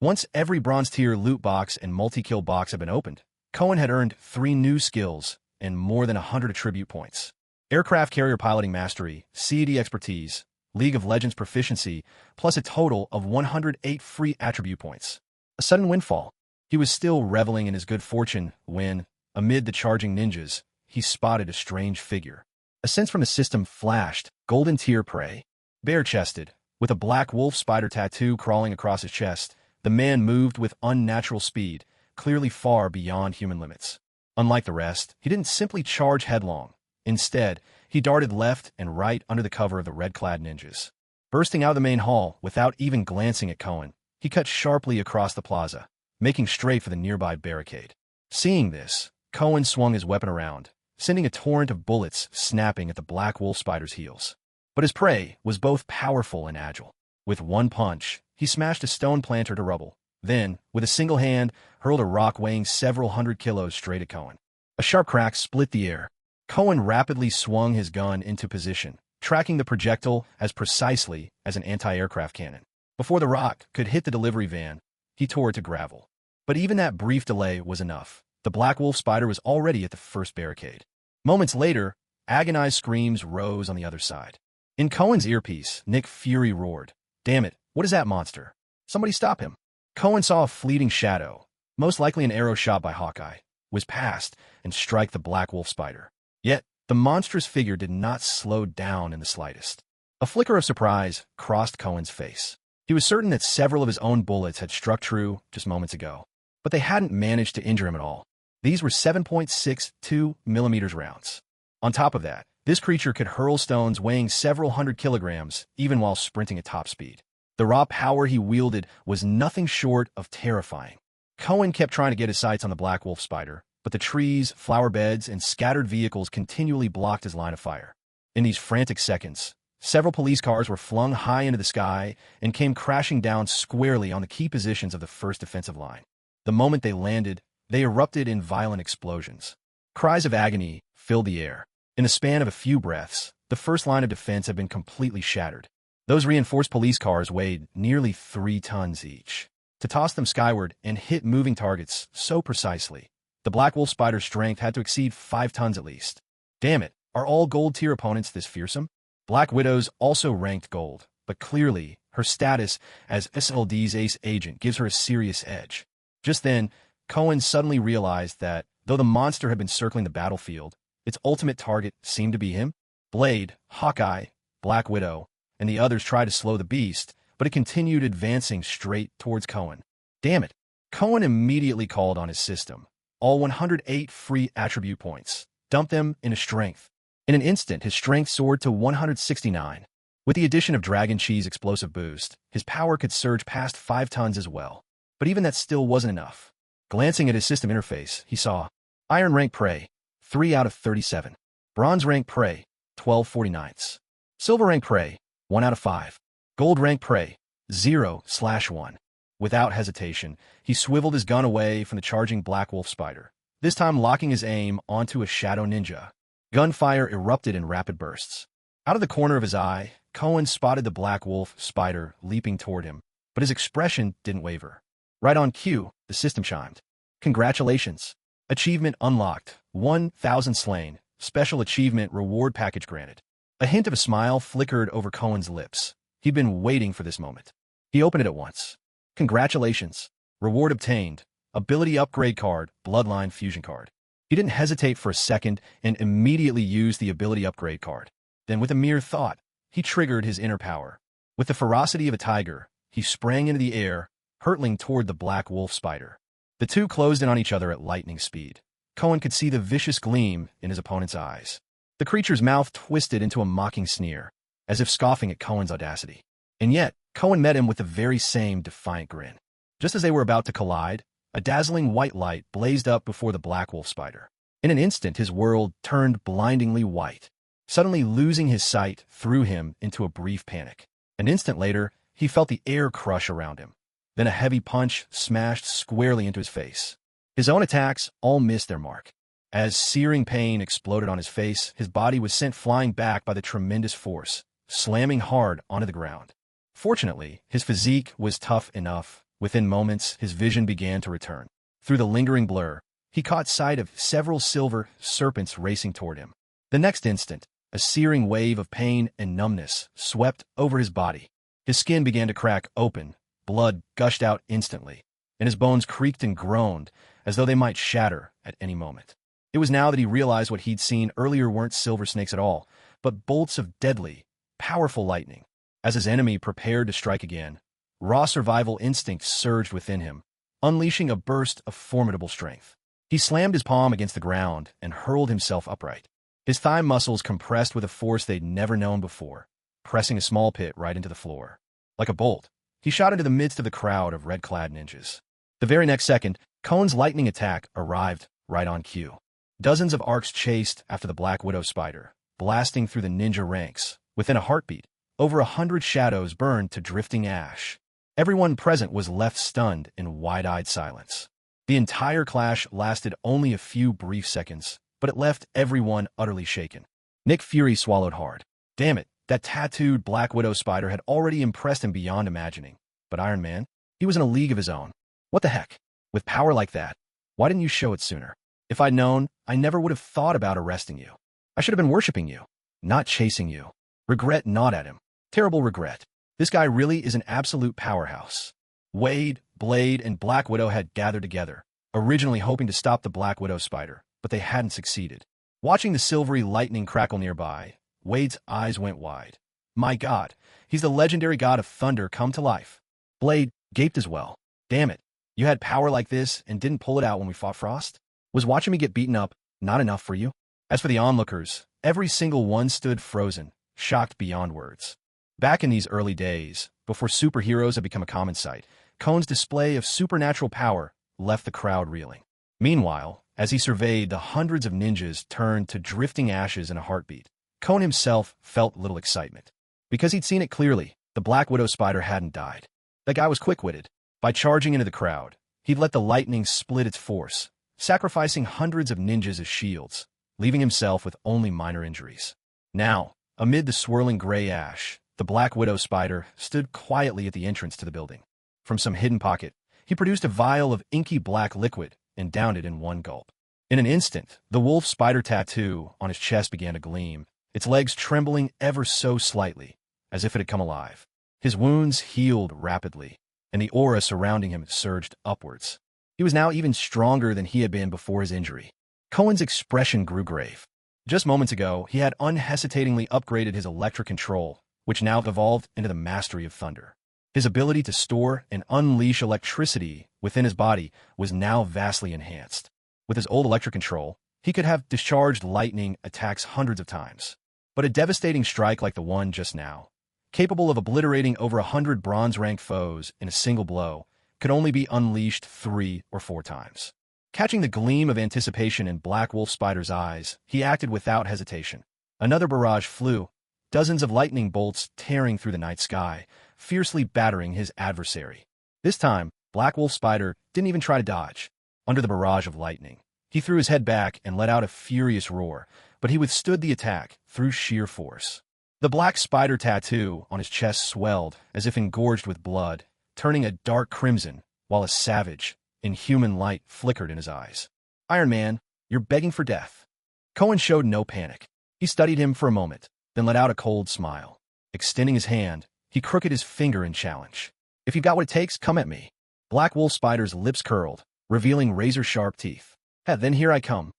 Once every bronze tier loot box and multi-kill box had been opened, Cohen had earned 3 new skills and more than 100 attribute points. Aircraft carrier piloting mastery, CAD expertise, League of Legends proficiency, plus a total of 108 free attribute points. A sudden windfall. He was still reveling in his good fortune when, amid the charging ninjas, he spotted a strange figure. A sense from the system flashed, golden tier prey. Bare-chested, with a black wolf spider tattoo crawling across his chest, the man moved with unnatural speed, clearly far beyond human limits. Unlike the rest, he didn't simply charge headlong. Instead, he darted left and right under the cover of the red-clad ninjas. Bursting out of the main hall without even glancing at Cohen, he cut sharply across the plaza, making straight for the nearby barricade. Seeing this, Cohen swung his weapon around, sending a torrent of bullets snapping at the black wolf spider's heels. But his prey was both powerful and agile. With one punch, he smashed a stone planter to rubble, then, with a single hand, hurled a rock weighing several hundred kilos straight at Cohen. A sharp crack split the air. Cohen rapidly swung his gun into position, tracking the projectile as precisely as an anti-aircraft cannon. Before the rock could hit the delivery van, he tore it to gravel. But even that brief delay was enough. The black wolf spider was already at the first barricade. Moments later, agonized screams rose on the other side. In Cohen's earpiece, Nick Fury roared, "Damn it, what is that monster? Somebody stop him." Cohen saw a fleeting shadow, most likely an arrow shot by Hawkeye, was past and strike the black wolf spider. Yet, the monstrous figure did not slow down in the slightest. A flicker of surprise crossed Cohen's face. He was certain that several of his own bullets had struck true just moments ago, but they hadn't managed to injure him at all. These were 7.62mm rounds. On top of that, this creature could hurl stones weighing several hundred kilograms even while sprinting at top speed. The raw power he wielded was nothing short of terrifying. Cohen kept trying to get his sights on the black wolf spider, but the trees, flower beds, and scattered vehicles continually blocked his line of fire. In these frantic seconds, several police cars were flung high into the sky and came crashing down squarely on the key positions of the first defensive line. The moment they landed, they erupted in violent explosions. Cries of agony filled the air. In the span of a few breaths, the first line of defense had been completely shattered. Those reinforced police cars weighed nearly 3 tons each. To toss them skyward and hit moving targets so precisely, the black wolf spider's strength had to exceed 5 tons at least. Damn it, are all gold-tier opponents this fearsome? Black Widow's also ranked gold, but clearly, her status as SLD's ace agent gives her a serious edge. Just then, Cohen suddenly realized that, though the monster had been circling the battlefield, its ultimate target seemed to be him. Blade, Hawkeye, Black Widow, and the others tried to slow the beast, but it continued advancing straight towards Cohen. Damn it. Cohen immediately called on his system. All 108 free attribute points. Dumped them into strength. In an instant, his strength soared to 169. With the addition of Dragon Cheese explosive boost, his power could surge past 5 tons as well. But even that still wasn't enough. Glancing at his system interface, he saw Iron rank prey, 3 out of 37. Bronze rank prey, 12/49. Silver rank prey, 1 out of 5. Gold rank prey, 0/1. Without hesitation, he swiveled his gun away from the charging black wolf spider, this time locking his aim onto a shadow ninja. Gunfire erupted in rapid bursts. Out of the corner of his eye, Cohen spotted the black wolf spider leaping toward him, but his expression didn't waver. Right on cue, the system chimed. Congratulations. Achievement unlocked. 1,000 slain. Special achievement reward package granted. A hint of a smile flickered over Cohen's lips. He'd been waiting for this moment. He opened it at once. Congratulations. Reward obtained. Ability upgrade card, bloodline fusion card. He didn't hesitate for a second and immediately used the ability upgrade card. Then with a mere thought, he triggered his inner power. With the ferocity of a tiger, he sprang into the air, hurtling toward the black wolf spider. The two closed in on each other at lightning speed. Cohen could see the vicious gleam in his opponent's eyes. The creature's mouth twisted into a mocking sneer, as if scoffing at Cohen's audacity. And yet, Cohen met him with the very same defiant grin. Just as they were about to collide, a dazzling white light blazed up before the black wolf spider. In an instant, his world turned blindingly white. Suddenly losing his sight threw him into a brief panic. An instant later, he felt the air crush around him. Then a heavy punch smashed squarely into his face. His own attacks all missed their mark. As searing pain exploded on his face, his body was sent flying back by the tremendous force, slamming hard onto the ground. Fortunately, his physique was tough enough. Within moments, his vision began to return. Through the lingering blur, he caught sight of several silver serpents racing toward him. The next instant, a searing wave of pain and numbness swept over his body. His skin began to crack open, blood gushed out instantly, and his bones creaked and groaned as though they might shatter at any moment. It was now that he realized what he'd seen earlier weren't silver snakes at all, but bolts of deadly, powerful lightning. As his enemy prepared to strike again, raw survival instinct surged within him, unleashing a burst of formidable strength. He slammed his palm against the ground and hurled himself upright. His thigh muscles compressed with a force they'd never known before, pressing a small pit right into the floor. Like a bolt, he shot into the midst of the crowd of red-clad ninjas. The very next second, Cohen's lightning attack arrived right on cue. Dozens of arcs chased after the Black Widow spider, blasting through the ninja ranks. Within a heartbeat, over 100 shadows burned to drifting ash. Everyone present was left stunned in wide-eyed silence. The entire clash lasted only a few brief seconds, but it left everyone utterly shaken. Nick Fury swallowed hard. Damn it, that tattooed Black Widow spider had already impressed him beyond imagining. But Iron Man? He was in a league of his own. What the heck? With power like that, why didn't you show it sooner? If I'd known, I never would have thought about arresting you. I should have been worshipping you, not chasing you. Regret gnawed at him. Terrible regret. This guy really is an absolute powerhouse. Wade, Blade, and Black Widow had gathered together, originally hoping to stop the Black Widow spider, but they hadn't succeeded. Watching the silvery lightning crackle nearby, Wade's eyes went wide. My God, he's the legendary god of thunder come to life. Blade gaped as well. Damn it, you had power like this and didn't pull it out when we fought Frost? Was watching me get beaten up not enough for you? As for the onlookers, every single one stood frozen, shocked beyond words. Back in these early days, before superheroes had become a common sight, Cohen's display of supernatural power left the crowd reeling. Meanwhile, as he surveyed the hundreds of ninjas turned to drifting ashes in a heartbeat, Cohen himself felt little excitement. Because he'd seen it clearly, the Black Widow spider hadn't died. That guy was quick-witted. By charging into the crowd, he'd let the lightning split its force, sacrificing hundreds of ninjas as shields, leaving himself with only minor injuries. Now, amid the swirling gray ash, the Black Widow spider stood quietly at the entrance to the building. From some hidden pocket, he produced a vial of inky black liquid and downed it in one gulp. In an instant, the wolf spider tattoo on his chest began to gleam, its legs trembling ever so slightly, as if it had come alive. His wounds healed rapidly, and the aura surrounding him surged upwards. He was now even stronger than he had been before his injury. Cohen's expression grew grave. Just moments ago, he had unhesitatingly upgraded his electric control, which now evolved into the mastery of thunder. His ability to store and unleash electricity within his body was now vastly enhanced. With his old electric control, he could have discharged lightning attacks hundreds of times. But a devastating strike like the one just now, capable of obliterating over 100 bronze-ranked foes in a single blow, could only be unleashed 3 or 4 times. Catching the gleam of anticipation in Black Wolf Spider's eyes, he acted without hesitation. Another barrage flew, dozens of lightning bolts tearing through the night sky, fiercely battering his adversary. This time, Black Wolf Spider didn't even try to dodge. Under the barrage of lightning, he threw his head back and let out a furious roar, but he withstood the attack through sheer force. The black spider tattoo on his chest swelled as if engorged with blood, turning a dark crimson, while a savage, inhuman light flickered in his eyes. Iron Man, you're begging for death. Cohen showed no panic. He studied him for a moment, then let out a cold smile. Extending his hand, he crooked his finger in challenge. If you got what it takes, come at me. Black Wolf Spider's lips curled, revealing razor-sharp teeth. Then here I come.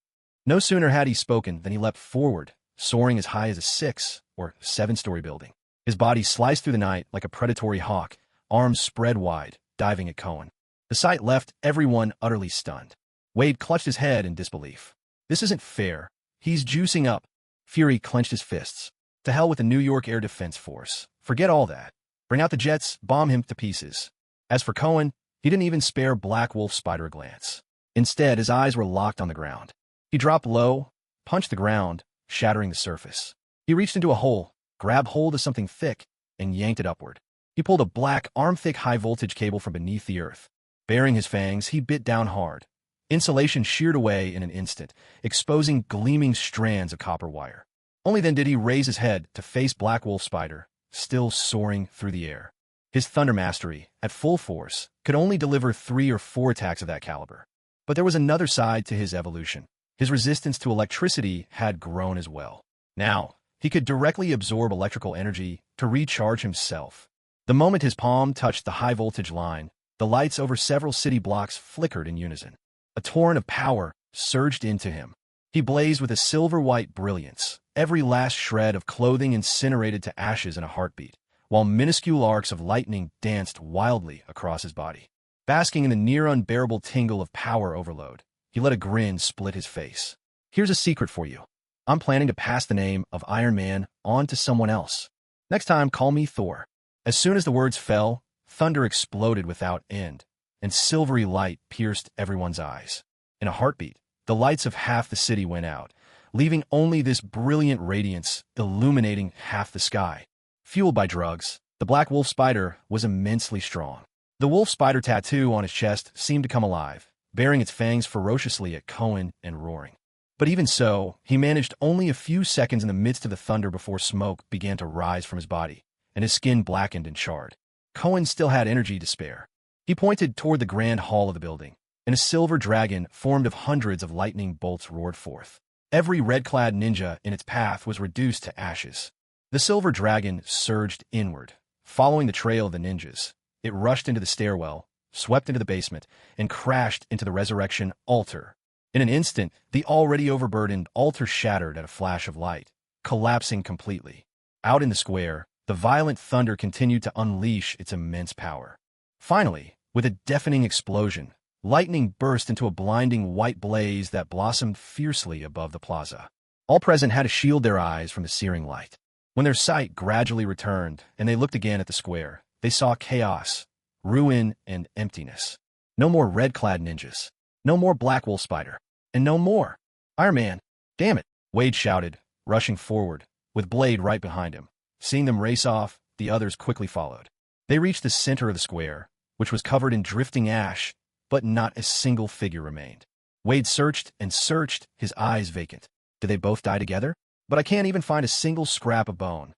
No sooner had he spoken than he leapt forward, soaring as high as a 6 or 7-story building. His body sliced through the night like a predatory hawk, arms spread wide, diving at Cohen. The sight left everyone utterly stunned. Wade clutched his head in disbelief. This isn't fair. He's juicing up. Fury clenched his fists. To hell with the New York Air Defense Force. Forget all that. Bring out the jets, bomb him to pieces. As for Cohen, he didn't even spare Black Wolf Spider a glance. Instead, his eyes were locked on the ground. He dropped low, punched the ground, shattering the surface. He reached into a hole, grabbed hold of something thick, and yanked it upward. He pulled a black, arm-thick high-voltage cable from beneath the earth. Baring his fangs, he bit down hard. Insulation sheared away in an instant, exposing gleaming strands of copper wire. Only then did he raise his head to face Black Wolf Spider, still soaring through the air. His thunder mastery, at full force, could only deliver 3 or 4 attacks of that caliber. But there was another side to his evolution. His resistance to electricity had grown as well. Now, he could directly absorb electrical energy to recharge himself. The moment his palm touched the high-voltage line, the lights over several city blocks flickered in unison. A torrent of power surged into him. He blazed with a silver-white brilliance, every last shred of clothing incinerated to ashes in a heartbeat, while minuscule arcs of lightning danced wildly across his body. Basking in the near-unbearable tingle of power overload, he let a grin split his face. Here's a secret for you. I'm planning to pass the name of Iron Man on to someone else. Next time, call me Thor. As soon as the words fell, thunder exploded without end, and silvery light pierced everyone's eyes. In a heartbeat, the lights of half the city went out, leaving only this brilliant radiance illuminating half the sky. Fueled by drugs, the Black Wolf Spider was immensely strong. The wolf spider tattoo on his chest seemed to come alive, baring its fangs ferociously at Cohen and roaring. But even so, he managed only a few seconds in the midst of the thunder before smoke began to rise from his body, and his skin blackened and charred. Cohen still had energy to spare. He pointed toward the grand hall of the building, and a silver dragon formed of hundreds of lightning bolts roared forth. Every red-clad ninja in its path was reduced to ashes. The silver dragon surged inward, following the trail of the ninjas. It rushed into the stairwell, swept into the basement, and crashed into the resurrection altar. In an instant, the already overburdened altar shattered at a flash of light, collapsing completely. Out in the square, the violent thunder continued to unleash its immense power. Finally, with a deafening explosion, lightning burst into a blinding white blaze that blossomed fiercely above the plaza. All present had to shield their eyes from the searing light. When their sight gradually returned and they looked again at the square, they saw chaos, ruin, and emptiness. No more red-clad ninjas. No more Black Wolf Spider. And no more Iron Man. Damn it, Wade shouted, rushing forward, with Blade right behind him. Seeing them race off, the others quickly followed. They reached the center of the square, which was covered in drifting ash, but not a single figure remained. Wade searched and searched, his eyes vacant. Did they both die together? But I can't even find a single scrap of bone.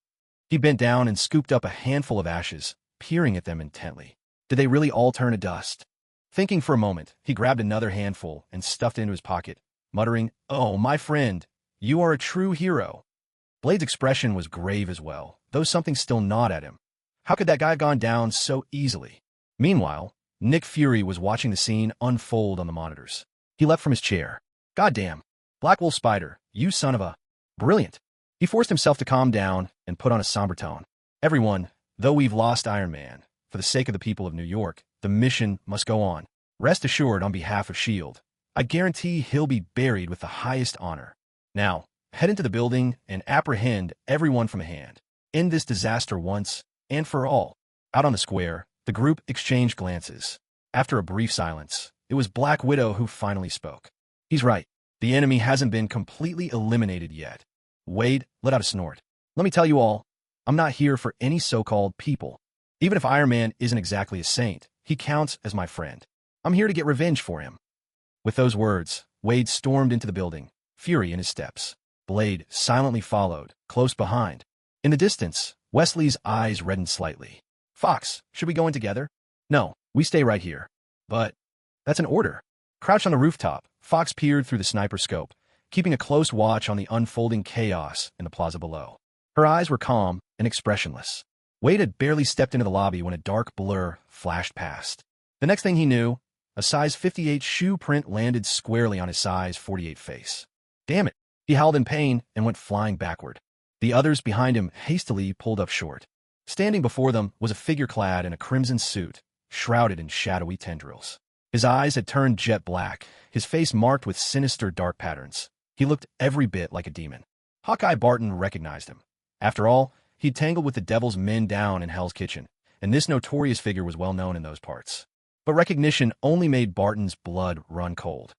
He bent down and scooped up a handful of ashes, peering at them intently. Did they really all turn to dust? Thinking for a moment, he grabbed another handful and stuffed it into his pocket, muttering, "Oh, my friend, you are a true hero." Blade's expression was grave as well, though something still gnawed at him. How could that guy have gone down so easily? Meanwhile, Nick Fury was watching the scene unfold on the monitors. He leapt from his chair. "Goddamn! Black Wolf Spider, you son of a..." Brilliant. He forced himself to calm down and put on a somber tone. "Everyone, though we've lost Iron Man, for the sake of the people of New York, the mission must go on. Rest assured on behalf of S.H.I.E.L.D. I guarantee he'll be buried with the highest honor. Now, head into the building and apprehend everyone from a hand. End this disaster once and for all." Out on the square, the group exchanged glances. After a brief silence, it was Black Widow who finally spoke. He's right. The enemy hasn't been completely eliminated yet. Wade let out a snort. Let me tell you all, I'm not here for any so-called people. Even if Iron Man isn't exactly a saint, he counts as my friend. I'm here to get revenge for him. With those words, Wade stormed into the building, fury in his steps. Blade silently followed, close behind. In the distance, Wesley's eyes reddened slightly. Fox, should we go in together? No, we stay right here. But that's an order. Crouched on the rooftop, Fox peered through the sniper scope, keeping a close watch on the unfolding chaos in the plaza below. Her eyes were calm and expressionless. Wade had barely stepped into the lobby when a dark blur flashed past. The next thing he knew, a size 58 shoe print landed squarely on his size 48 face. Damn it! He howled in pain and went flying backward. The others behind him hastily pulled up short. Standing before them was a figure clad in a crimson suit, shrouded in shadowy tendrils. His eyes had turned jet black, his face marked with sinister dark patterns. He looked every bit like a demon. Hawkeye Barton recognized him. After all, he'd tangled with the Devil's men down in Hell's Kitchen, and this notorious figure was well known in those parts. But recognition only made Barton's blood run cold.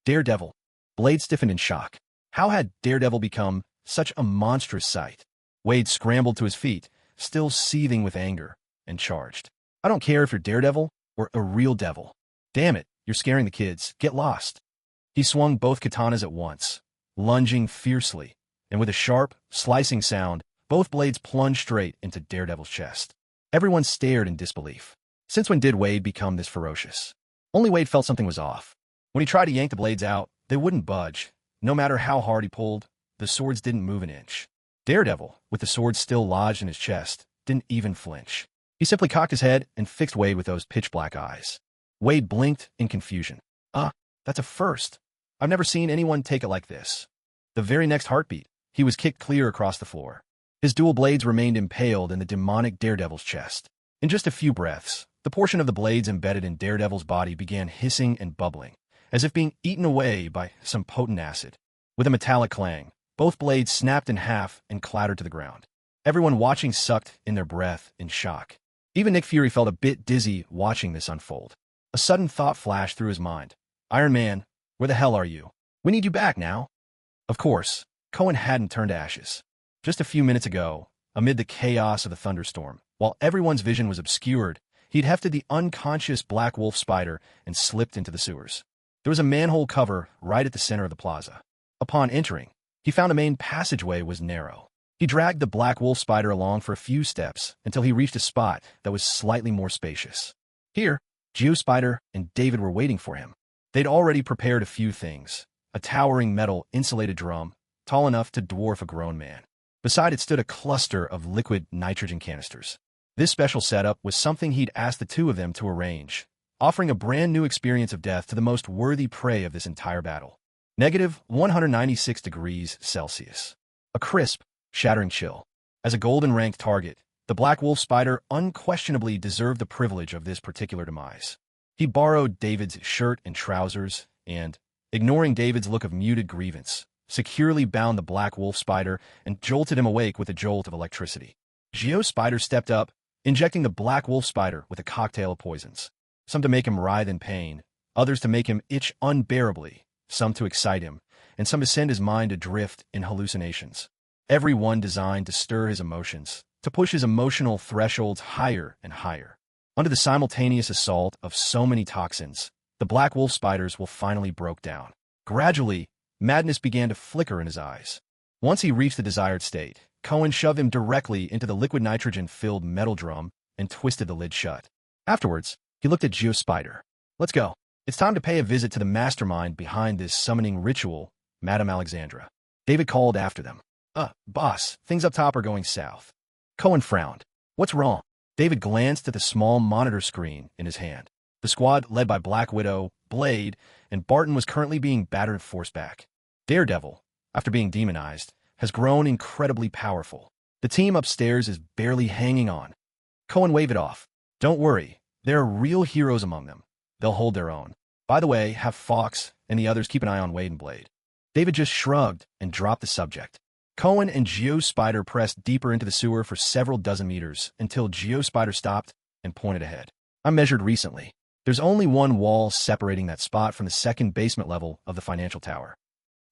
Daredevil. Blade stiffened in shock. How had Daredevil become such a monstrous sight? Wade scrambled to his feet, still seething with anger, and charged. I don't care if you're Daredevil or a real devil. Damn it, you're scaring the kids. Get lost. He swung both katanas at once, lunging fiercely, and with a sharp, slicing sound, both blades plunged straight into Daredevil's chest. Everyone stared in disbelief. Since when did Wade become this ferocious? Only Wade felt something was off. When he tried to yank the blades out, they wouldn't budge. No matter how hard he pulled, the swords didn't move an inch. Daredevil, with the sword still lodged in his chest, didn't even flinch. He simply cocked his head and fixed Wade with those pitch-black eyes. Wade blinked in confusion. That's a first. I've never seen anyone take it like this. The very next heartbeat, he was kicked clear across the floor. His dual blades remained impaled in the demonic Daredevil's chest. In just a few breaths, the portion of the blades embedded in Daredevil's body began hissing and bubbling, as if being eaten away by some potent acid. With a metallic clang, both blades snapped in half and clattered to the ground. Everyone watching sucked in their breath in shock. Even Nick Fury felt a bit dizzy watching this unfold. A sudden thought flashed through his mind. Iron Man, where the hell are you? We need you back now. Of course, Cohen hadn't turned to ashes. Just a few minutes ago, amid the chaos of the thunderstorm, while everyone's vision was obscured, he'd hefted the unconscious Black Wolf spider and slipped into the sewers. There was a manhole cover right at the center of the plaza. Upon entering, he found the main passageway was narrow. He dragged the Black Wolf spider along for a few steps until he reached a spot that was slightly more spacious. Here, Geospider and David were waiting for him. They'd already prepared a few things. A towering metal insulated drum, tall enough to dwarf a grown man. Beside it stood a cluster of liquid nitrogen canisters. This special setup was something he'd asked the two of them to arrange, offering a brand new experience of death to the most worthy prey of this entire battle. Negative 196 degrees Celsius. A crisp, shattering chill. As a golden-ranked target, the Black Wolf spider unquestionably deserved the privilege of this particular demise. He borrowed David's shirt and trousers and, ignoring David's look of muted grievance, securely bound the Black Wolf spider and jolted him awake with a jolt of electricity. Geospider stepped up, injecting the Black Wolf spider with a cocktail of poisons. Some to make him writhe in pain, others to make him itch unbearably, some to excite him, and some to send his mind adrift in hallucinations. Every one designed to stir his emotions, to push his emotional thresholds higher and higher. Under the simultaneous assault of so many toxins, the Black Wolf spiders will finally broke down. Gradually, madness began to flicker in his eyes. Once he reached the desired state, Cohen shoved him directly into the liquid nitrogen-filled metal drum and twisted the lid shut. Afterwards, he looked at Geospider. Let's go. It's time to pay a visit to the mastermind behind this summoning ritual, Madame Alexandra. David called after them. Boss, things up top are going south. Cohen frowned. What's wrong? David glanced at the small monitor screen in his hand. The squad, led by Black Widow, Blade, and Barton, was currently being battered and forced back. Daredevil, after being demonized, has grown incredibly powerful. The team upstairs is barely hanging on. Cohen waved it off. Don't worry, there are real heroes among them. They'll hold their own. By the way, have Fox and the others keep an eye on Wade and Blade. David just shrugged and dropped the subject. Cohen and Geospider pressed deeper into the sewer for several dozen meters until Geospider stopped and pointed ahead. I measured recently. There's only one wall separating that spot from the second basement level of the financial tower.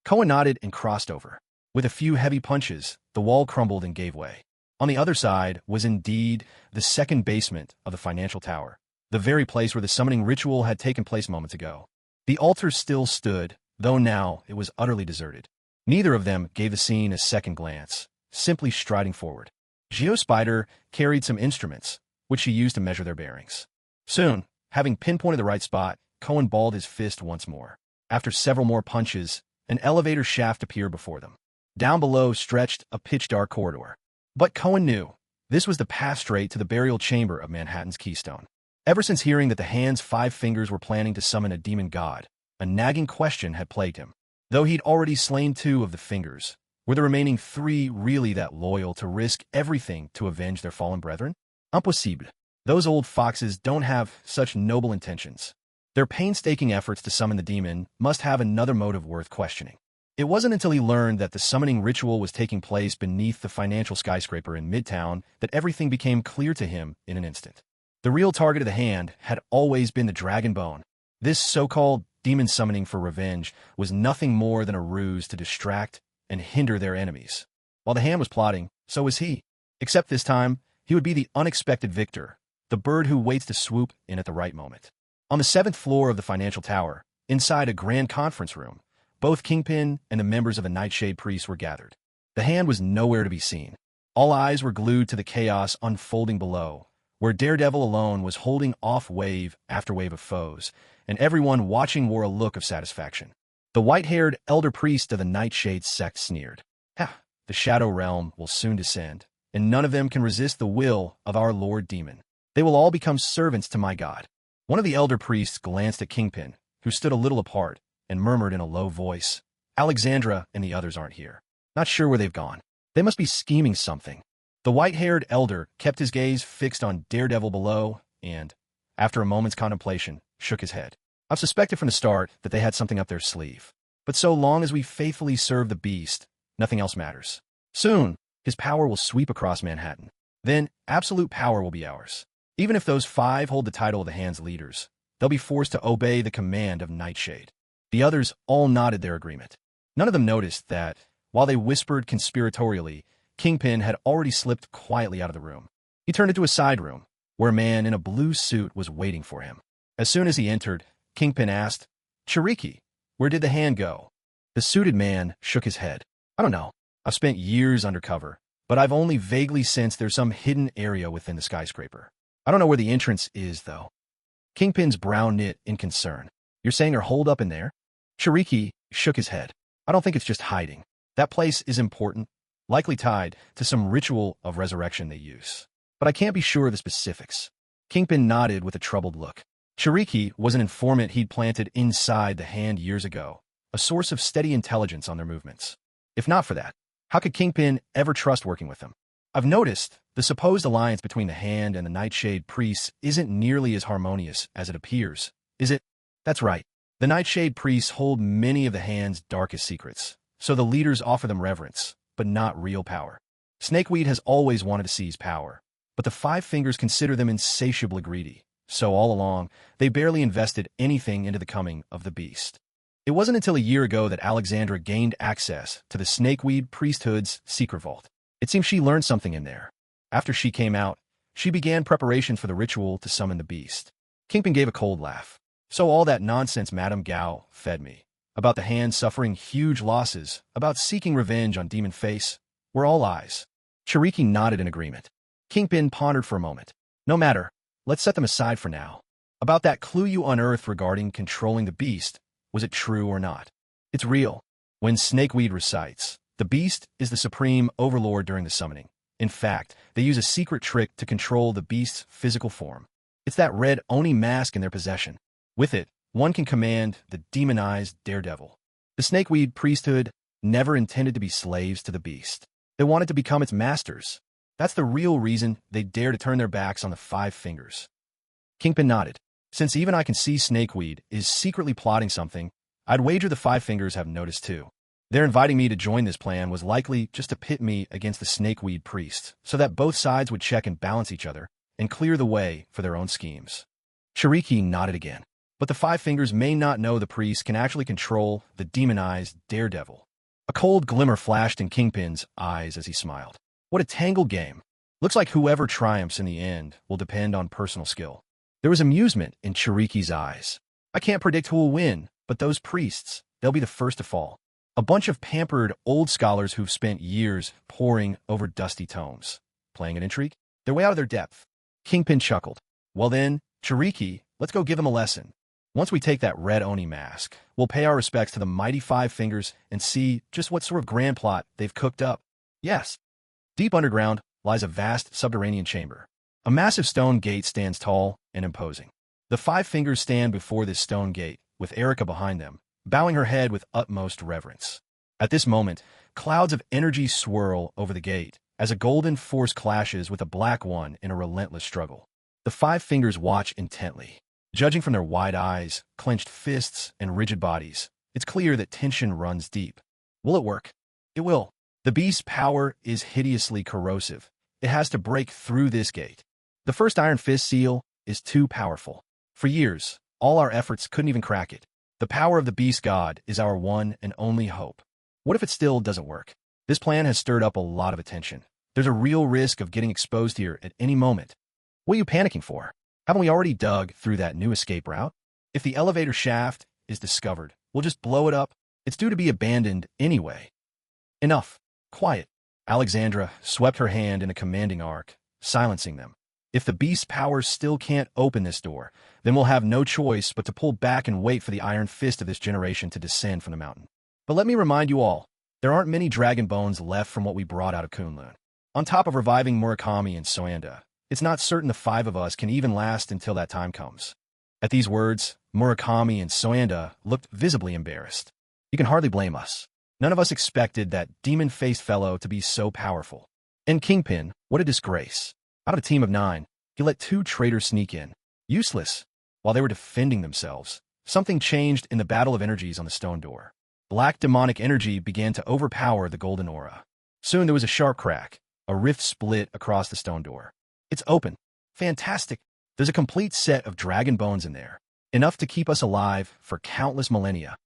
Cohen nodded and crossed over. With a few heavy punches, the wall crumbled and gave way. On the other side was indeed the second basement of the financial tower, the very place where the summoning ritual had taken place moments ago. The altar still stood, though now it was utterly deserted. Neither of them gave the scene a second glance, simply striding forward. Geospider carried some instruments, which she used to measure their bearings. Soon, having pinpointed the right spot, Cohen balled his fist once more. After several more punches, an elevator shaft appeared before them. Down below stretched a pitch-dark corridor. But Cohen knew this was the path straight to the burial chamber of Manhattan's Keystone. Ever since hearing that the Hand's 5 fingers were planning to summon a demon god, a nagging question had plagued him. Though he'd already slain 2 of the fingers, were the remaining 3 really that loyal to risk everything to avenge their fallen brethren? Impossible. Those old foxes don't have such noble intentions. Their painstaking efforts to summon the demon must have another motive worth questioning. It wasn't until he learned that the summoning ritual was taking place beneath the financial skyscraper in Midtown that everything became clear to him in an instant. The real target of the Hand had always been the Dragon Bone. This so-called demon summoning for revenge was nothing more than a ruse to distract and hinder their enemies. While the Hand was plotting, so was he. Except this time, he would be the unexpected victor, the bird who waits to swoop in at the right moment. On the 7th floor of the financial tower, inside a grand conference room, both Kingpin and the members of the Nightshade Priests were gathered. The Hand was nowhere to be seen. All eyes were glued to the chaos unfolding below, where Daredevil alone was holding off wave after wave of foes, and everyone watching wore a look of satisfaction. The white-haired elder priest of the Nightshade sect sneered. The Shadow Realm will soon descend, and none of them can resist the will of our Lord Demon. They will all become servants to my God. One of the elder priests glanced at Kingpin, who stood a little apart, and murmured in a low voice, Alexandra and the others aren't here. Not sure where they've gone. They must be scheming something. The white-haired elder kept his gaze fixed on Daredevil below and, after a moment's contemplation, shook his head. I've suspected from the start that they had something up their sleeve. But so long as we faithfully serve the beast, nothing else matters. Soon, his power will sweep across Manhattan. Then, absolute power will be ours. Even if those 5 hold the title of the Hand's leaders, they'll be forced to obey the command of Nightshade. The others all nodded their agreement. None of them noticed that, while they whispered conspiratorially, Kingpin had already slipped quietly out of the room. He turned into a side room, where a man in a blue suit was waiting for him. As soon as he entered, Kingpin asked, Chiriki, where did the Hand go? The suited man shook his head. I don't know. I've spent years undercover, but I've only vaguely sensed there's some hidden area within the skyscraper. I don't know where the entrance is, though. Kingpin's brow knit in concern. You're saying they're holed up in there? Chiriki shook his head. I don't think it's just hiding. That place is important, likely tied to some ritual of resurrection they use. But I can't be sure of the specifics. Kingpin nodded with a troubled look. Chiriki was an informant he'd planted inside the Hand years ago, a source of steady intelligence on their movements. If not for that, how could Kingpin ever trust working with him? I've noticed the supposed alliance between the Hand and the Nightshade Priests isn't nearly as harmonious as it appears, is it? That's right. The Nightshade Priests hold many of the Hand's darkest secrets, so the leaders offer them reverence, but not real power. Snakeweed has always wanted to seize power, but the 5 Fingers consider them insatiably greedy, so all along, they barely invested anything into the coming of the beast. It wasn't until a year ago that Alexandra gained access to the Snakeweed priesthood's secret vault. It seems she learned something in there. After she came out, she began preparation for the ritual to summon the beast. Kingpin gave a cold laugh. So all that nonsense Madame Gao fed me, about the Hand suffering huge losses, about seeking revenge on Demon Face, were all lies. Chiriki nodded in agreement. Kingpin pondered for a moment. No matter, let's set them aside for now. About that clue you unearthed regarding controlling the beast, was it true or not? It's real. When Snakeweed recites, the beast is the supreme overlord during the summoning. In fact, they use a secret trick to control the beast's physical form. It's that red Oni mask in their possession. With it, one can command the demonized Daredevil. The Snakeweed priesthood never intended to be slaves to the beast. They wanted to become its masters. That's the real reason they dare to turn their backs on the 5 Fingers. Kingpin nodded. Since even I can see Snakeweed is secretly plotting something, I'd wager the 5 Fingers have noticed too. Their inviting me to join this plan was likely just to pit me against the Snakeweed priests, so that both sides would check and balance each other and clear the way for their own schemes. Chiriki nodded again. But the Five Fingers may not know the priest can actually control the demonized daredevil. A cold glimmer flashed in Kingpin's eyes as he smiled. What a tangled game. Looks like whoever triumphs in the end will depend on personal skill. There was amusement in Chiriki's eyes. I can't predict who will win, but those priests, they'll be the first to fall. A bunch of pampered old scholars who've spent years poring over dusty tomes. Playing an intrigue? They're way out of their depth. Kingpin chuckled. Well then, Chiriki, let's go give them a lesson. Once we take that red Oni mask, we'll pay our respects to the mighty Five Fingers and see just what sort of grand plot they've cooked up. Yes. Deep underground lies a vast subterranean chamber. A massive stone gate stands tall and imposing. The Five Fingers stand before this stone gate, with Erica behind them, bowing her head with utmost reverence. At this moment, clouds of energy swirl over the gate, as a golden force clashes with a black one in a relentless struggle. The Five Fingers watch intently. Judging from their wide eyes, clenched fists, and rigid bodies, it's clear that tension runs deep. Will it work? It will. The beast's power is hideously corrosive. It has to break through this gate. The first Iron Fist seal is too powerful. For years, all our efforts couldn't even crack it. The power of the beast god is our one and only hope. What if it still doesn't work? This plan has stirred up a lot of attention. There's a real risk of getting exposed here at any moment. What are you panicking for? Haven't we already dug through that new escape route? If the elevator shaft is discovered, we'll just blow it up. It's due to be abandoned anyway. Enough. Quiet. Alexandra swept her hand in a commanding arc, silencing them. If the beast's power still can't open this door, then we'll have no choice but to pull back and wait for the iron fist of this generation to descend from the mountain. But let me remind you all, there aren't many dragon bones left from what we brought out of Kunlun. On top of reviving Murakami and Soanda, it's not certain the five of us can even last until that time comes. At these words, Murakami and Soanda looked visibly embarrassed. You can hardly blame us. None of us expected that demon-faced fellow to be so powerful. And Kingpin, what a disgrace. Out of a team of 9, he let 2 traitors sneak in. Useless. While they were defending themselves, something changed in the battle of energies on the stone door. Black demonic energy began to overpower the golden aura. Soon there was a sharp crack. A rift split across the stone door. It's open. Fantastic. There's a complete set of dragon bones in there. Enough to keep us alive for countless millennia.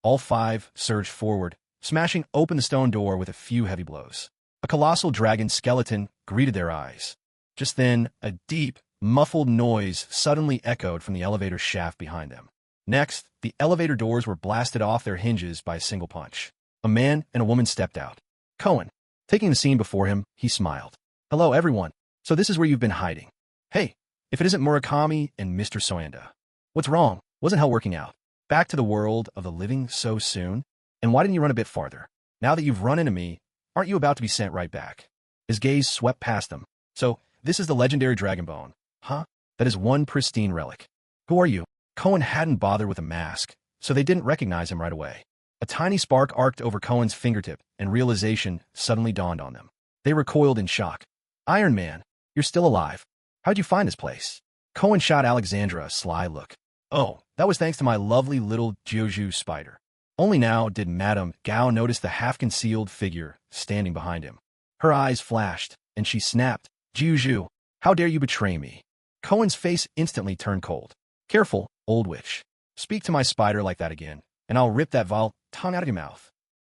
All 5 surged forward, smashing open the stone door with a few heavy blows. A colossal dragon skeleton greeted their eyes. Just then, a deep, muffled noise suddenly echoed from the elevator shaft behind them. Next, the elevator doors were blasted off their hinges by a single punch. A man and a woman stepped out. Cohen. Taking the scene before him, he smiled. Hello, everyone. So this is where you've been hiding. Hey, if it isn't Murakami and Mr. Soanda. What's wrong? Wasn't hell working out? Back to the world of the living so soon? And why didn't you run a bit farther? Now that you've run into me, aren't you about to be sent right back? His gaze swept past them. So, this is the legendary dragon bone, huh? That is one pristine relic. Who are you? Cohen hadn't bothered with a mask, so they didn't recognize him right away. A tiny spark arced over Cohen's fingertip, and realization suddenly dawned on them. They recoiled in shock. Iron Man, you're still alive. How'd you find this place? Cohen shot Alexandra a sly look. Oh, that was thanks to my lovely little Joju spider. Only now did Madame Gao notice the half-concealed figure standing behind him. Her eyes flashed, and she snapped, Joju, how dare you betray me? Cohen's face instantly turned cold. Careful, old witch. Speak to my spider like that again, and I'll rip that vile tongue out of your mouth.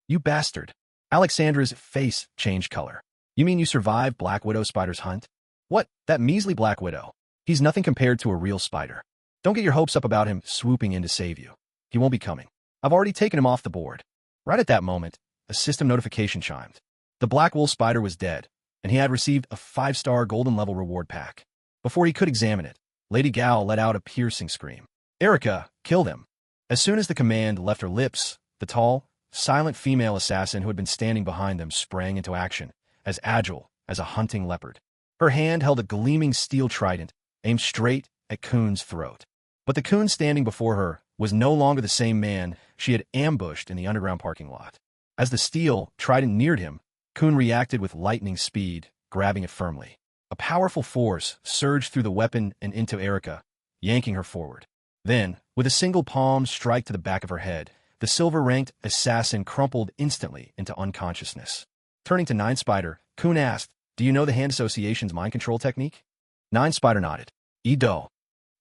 You bastard. Alexandra's face changed color. You mean you survived Black Widow Spider's hunt? What, that measly Black Widow? He's nothing compared to a real spider. Don't get your hopes up about him swooping in to save you. He won't be coming. I've already taken him off the board. Right at that moment, a system notification chimed. The Black Wolf Spider was dead, and he had received a 5-star golden level reward pack. Before he could examine it, Lady Gao let out a piercing scream. Erica, kill them. As soon as the command left her lips, the tall, silent female assassin who had been standing behind them sprang into action, as agile as a hunting leopard. Her hand held a gleaming steel trident, aimed straight at Kun's throat. But the Kun standing before her was no longer the same man she had ambushed in the underground parking lot. As the steel trident neared him, Kun reacted with lightning speed, grabbing it firmly. A powerful force surged through the weapon and into Erica, yanking her forward. Then, with a single palm strike to the back of her head, the silver-ranked assassin crumpled instantly into unconsciousness. Turning to Nine Spider, Kun asked, Do you know the Hand Association's mind control technique? Nine Spider nodded. Edo.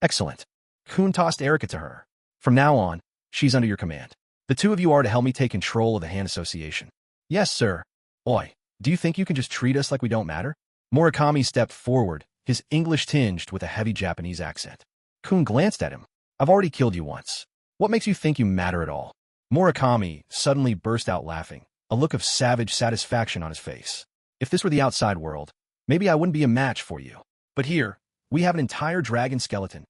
Excellent. Kun tossed Erica to her. From now on, she's under your command. The two of you are to help me take control of the Hand Association. Yes, sir. Oi, do you think you can just treat us like we don't matter? Murakami stepped forward, his English tinged with a heavy Japanese accent. Kun glanced at him. I've already killed you once. What makes you think you matter at all? Murakami suddenly burst out laughing, a look of savage satisfaction on his face. If this were the outside world, maybe I wouldn't be a match for you. But here, we have an entire dragon skeleton.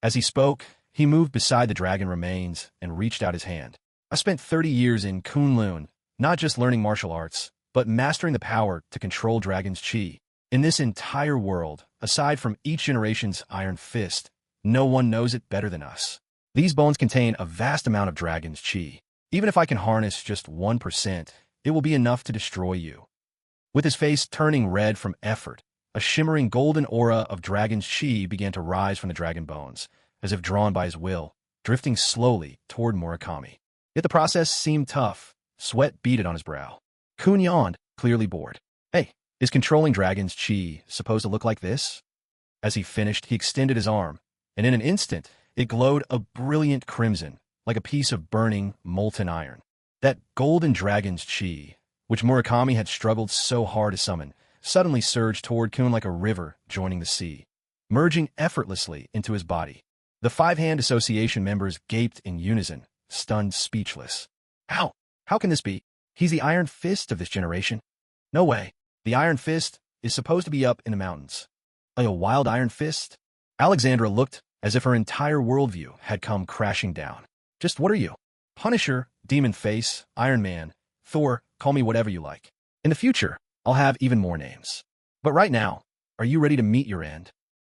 As he spoke, he moved beside the dragon remains and reached out his hand. I spent 30 years in Kunlun, not just learning martial arts, but mastering the power to control dragon's chi. In this entire world, aside from each generation's iron fist, no one knows it better than us. These bones contain a vast amount of dragon's chi. Even if I can harness just 1%, it will be enough to destroy you. With his face turning red from effort, a shimmering golden aura of dragon's chi began to rise from the dragon bones, as if drawn by his will, drifting slowly toward Murakami. Yet the process seemed tough. Sweat beaded on his brow. Kun yawned, clearly bored. Hey, is controlling dragon's chi supposed to look like this? As he finished, he extended his arm, and in an instant, it glowed a brilliant crimson, like a piece of burning, molten iron. That golden dragon's chi, which Murakami had struggled so hard to summon, suddenly surged toward Kun like a river joining the sea, merging effortlessly into his body. The Five-Hand Association members gaped in unison, stunned speechless. How? How can this be? He's the Iron Fist of this generation. No way. The Iron Fist is supposed to be up in the mountains. A wild Iron Fist? Alexandra looked as if her entire worldview had come crashing down. Just what are you? Punisher, Demon Face, Iron Man, Thor, call me whatever you like. In the future, I'll have even more names. But right now, are you ready to meet your end?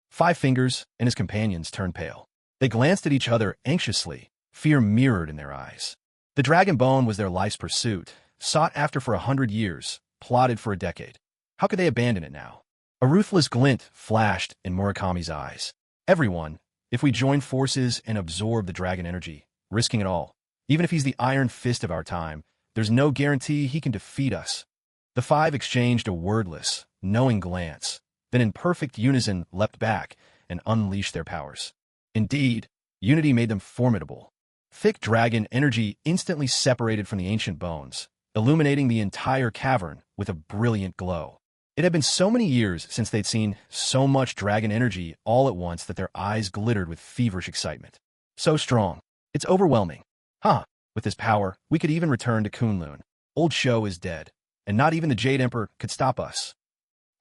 Five Fingers and his companions turned pale. They glanced at each other anxiously, fear mirrored in their eyes. The dragon bone was their life's pursuit, sought after for 100 years, plotted for a decade. How could they abandon it now? A ruthless glint flashed in Murakami's eyes. Everyone, if we join forces and absorb the dragon energy, risking it all, even if he's the Iron Fist of our time, there's no guarantee he can defeat us. The five exchanged a wordless, knowing glance, then in perfect unison leapt back and unleashed their powers. Indeed, unity made them formidable. Thick dragon energy instantly separated from the ancient bones, illuminating the entire cavern with a brilliant glow. It had been so many years since they'd seen so much dragon energy all at once that their eyes glittered with feverish excitement. So strong. It's overwhelming. With this power, we could even return to Kunlun. Old Sho is dead, and not even the Jade Emperor could stop us.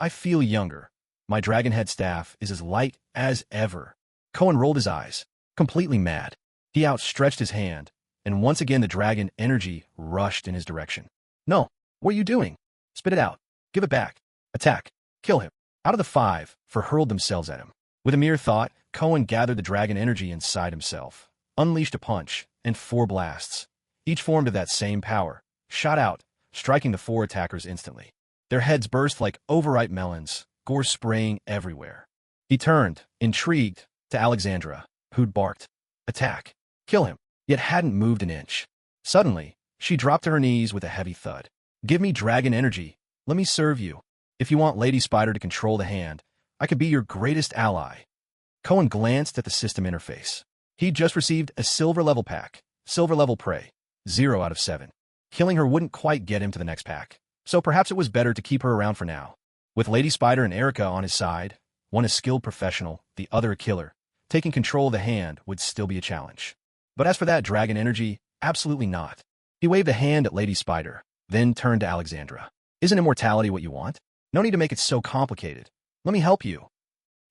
I feel younger. My dragon head staff is as light as ever. Cohen rolled his eyes, completely mad. He outstretched his hand, and once again the dragon energy rushed in his direction. No, what are you doing? Spit it out. Give it back. Attack. Kill him. Out of the five, hurled themselves at him. With a mere thought, Cohen gathered the dragon energy inside himself, unleashed a punch, and 4 blasts, each formed of that same power, shot out, striking the 4 attackers instantly. Their heads burst like overripe melons, gore spraying everywhere. He turned, intrigued, to Alexandra, who'd barked, "Attack! Kill him!" yet hadn't moved an inch. Suddenly, she dropped to her knees with a heavy thud. "Give me dragon energy. Let me serve you. If you want Lady Spider to control the hand, I could be your greatest ally." Cohen glanced at the system interface. He'd just received a silver-level pack, silver-level prey, 0 out of 7. Killing her wouldn't quite get him to the next pack, so perhaps it was better to keep her around for now. With Lady Spider and Erica on his side, one a skilled professional, the other a killer, taking control of the hand would still be a challenge. But as for that dragon energy, absolutely not. He waved a hand at Lady Spider, then turned to Alexandra. "Isn't immortality what you want? No need to make it so complicated. Let me help you."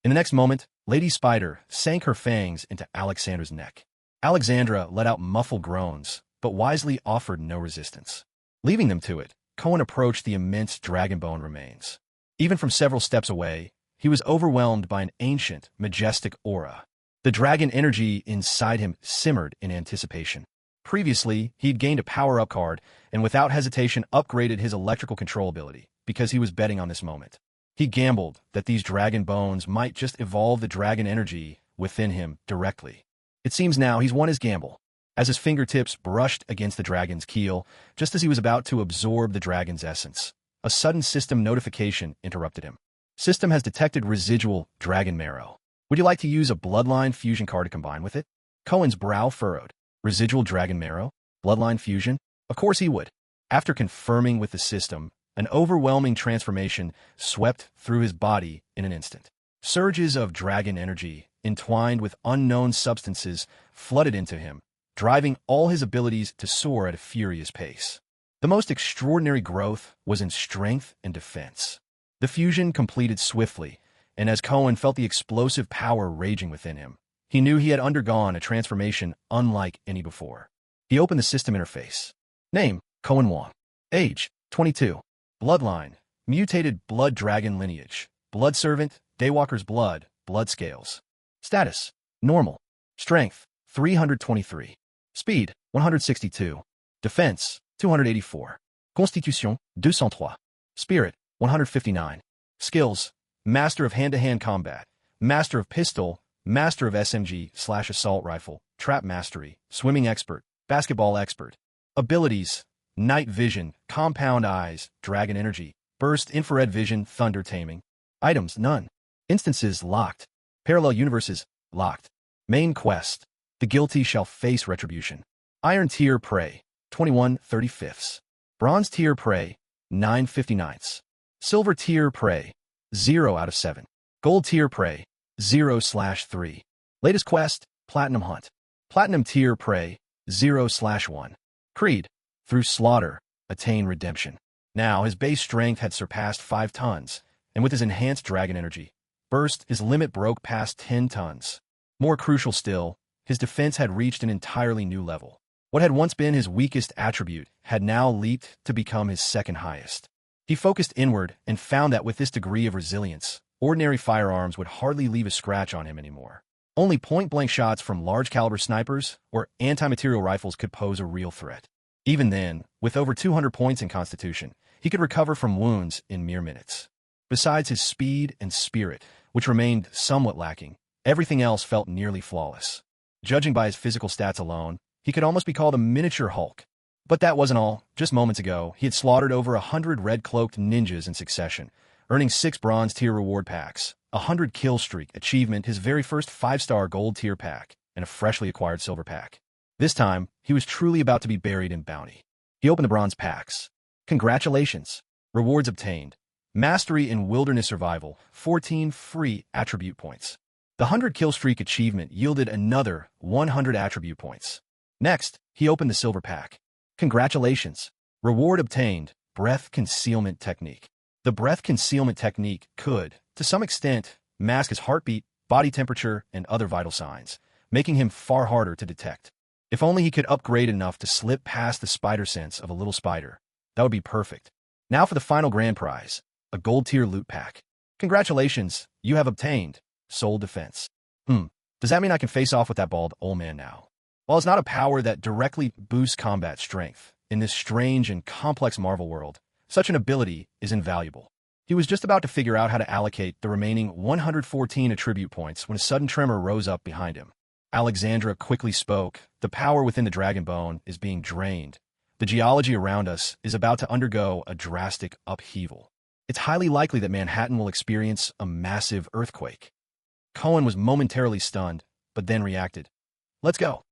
In the next moment, Lady Spider sank her fangs into Alexandra's neck. Alexandra let out muffled groans, but wisely offered no resistance. Leaving them to it, Cohen approached the immense dragon bone remains. Even from several steps away, he was overwhelmed by an ancient, majestic aura. The dragon energy inside him simmered in anticipation. Previously, he'd gained a power-up card and without hesitation upgraded his electrical control ability because he was betting on this moment. He gambled that these dragon bones might just evolve the dragon energy within him directly. It seems now he's won his gamble, as his fingertips brushed against the dragon's keel just as he was about to absorb the dragon's essence. A sudden system notification interrupted him. System has detected residual dragon marrow. Would you like to use a Bloodline fusion card to combine with it? Cohen's brow furrowed. Residual Dragon Marrow? Bloodline fusion? Of course he would. After confirming with the system, an overwhelming transformation swept through his body in an instant. Surges of dragon energy, entwined with unknown substances, flooded into him, driving all his abilities to soar at a furious pace. The most extraordinary growth was in strength and defense. The fusion completed swiftly, and as Cohen felt the explosive power raging within him, he knew he had undergone a transformation unlike any before. He opened the system interface. Name, Cohen Wong. Age, 22. Bloodline, mutated blood dragon lineage. Blood servant, Daywalker's blood, blood scales. Status, normal. Strength, 323. Speed, 162. Defense, 284. Constitution, 203. Spirit, 159. Skills, Master of hand-to-hand combat, Master of pistol, Master of SMG/assault rifle, Trap mastery, Swimming expert, Basketball expert. Abilities, Night vision, Compound eyes, Dragon energy, Burst infrared vision, Thunder taming. Items, none. Instances, locked. Parallel universes, locked. Main quest, The guilty shall face retribution. Iron tier prey, 21/35. Bronze tier prey, 9/59. Silver tier prey, 0 out of 7. Gold tier prey, 0/3. Latest quest, Platinum Hunt. Platinum tier prey, 0/1. Creed, through slaughter, attain redemption. Now his base strength had surpassed 5 tons, and with his enhanced dragon energy, burst, his limit broke past 10 tons. More crucial still, his defense had reached an entirely new level. What had once been his weakest attribute had now leaped to become his second highest. He focused inward and found that with this degree of resilience, ordinary firearms would hardly leave a scratch on him anymore. Only point-blank shots from large-caliber snipers or anti-material rifles could pose a real threat. Even then, with over 200 points in Constitution, he could recover from wounds in mere minutes. Besides his speed and spirit, which remained somewhat lacking, everything else felt nearly flawless. Judging by his physical stats alone, he could almost be called a miniature Hulk. But that wasn't all. Just moments ago, he had slaughtered over 100 red-cloaked ninjas in succession, earning 6 bronze tier reward packs, a 100 kill streak achievement, his very first 5-star gold tier pack, and a freshly acquired silver pack. This time, he was truly about to be buried in bounty. He opened the bronze packs. Congratulations! Rewards obtained. Mastery in Wilderness Survival, 14 free attribute points. The 100 kill streak achievement yielded another 100 attribute points. Next, he opened the silver pack. Congratulations! Reward obtained, Breath Concealment Technique. The breath concealment technique could, to some extent, mask his heartbeat, body temperature, and other vital signs, making him far harder to detect. If only he could upgrade enough to slip past the spider sense of a little spider. That would be perfect. Now for the final grand prize, a gold tier loot pack. Congratulations, you have obtained Soul Defense. Does that mean I can face off with that bald old man now? While it's not a power that directly boosts combat strength, in this strange and complex Marvel world, such an ability is invaluable. He was just about to figure out how to allocate the remaining 114 attribute points when a sudden tremor rose up behind him. Alexandra quickly spoke. The power within the dragon bone is being drained. The geology around us is about to undergo a drastic upheaval. It's highly likely that Manhattan will experience a massive earthquake. Cohen was momentarily stunned, but then reacted. Let's go.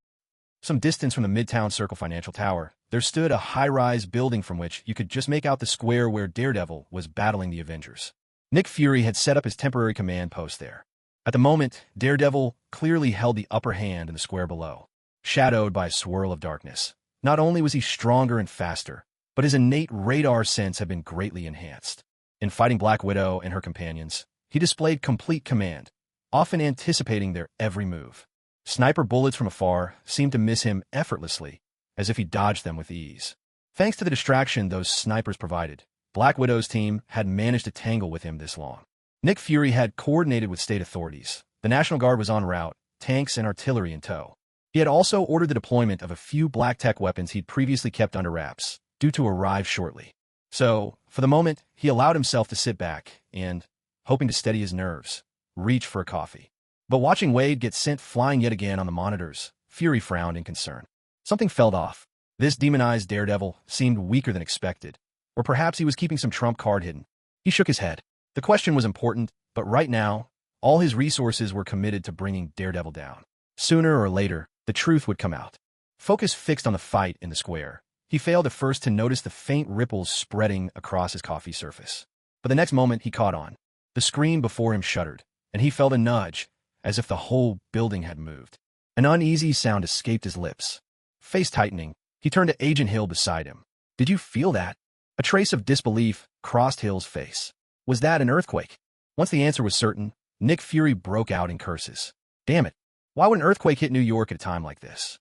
Some distance from the Midtown Circle Financial Tower, there stood a high-rise building from which you could just make out the square where Daredevil was battling the Avengers. Nick Fury had set up his temporary command post there. At the moment, Daredevil clearly held the upper hand in the square below, shadowed by a swirl of darkness. Not only was he stronger and faster, but his innate radar sense had been greatly enhanced. In fighting Black Widow and her companions, he displayed complete command, often anticipating their every move. Sniper bullets from afar seemed to miss him effortlessly, as if he dodged them with ease. Thanks to the distraction those snipers provided, Black Widow's team had managed to tangle with him this long. Nick Fury had coordinated with state authorities. The National Guard was en route, tanks and artillery in tow. He had also ordered the deployment of a few black tech weapons he'd previously kept under wraps, due to arrive shortly. So, for the moment, he allowed himself to sit back and, hoping to steady his nerves, reach for a coffee. But watching Wade get sent flying yet again on the monitors, Fury frowned in concern. Something felt off. This demonized Daredevil seemed weaker than expected. Or perhaps he was keeping some trump card hidden. He shook his head. The question was important, but right now, All his resources were committed to bringing Daredevil down. Sooner or later, the truth would come out. Focus fixed on the fight in the square. He failed at first to notice the faint ripples spreading across his coffee surface. But the next moment he caught on. The screen before him shuddered, and he felt a nudge, as if the whole building had moved. An uneasy sound escaped his lips. Face tightening, he turned to Agent Hill beside him. "Did you feel that?" A trace of disbelief crossed Hill's face. Was that an earthquake? Once the answer was certain, Nick Fury broke out in curses. Damn it. Why would an earthquake hit New York at a time like this?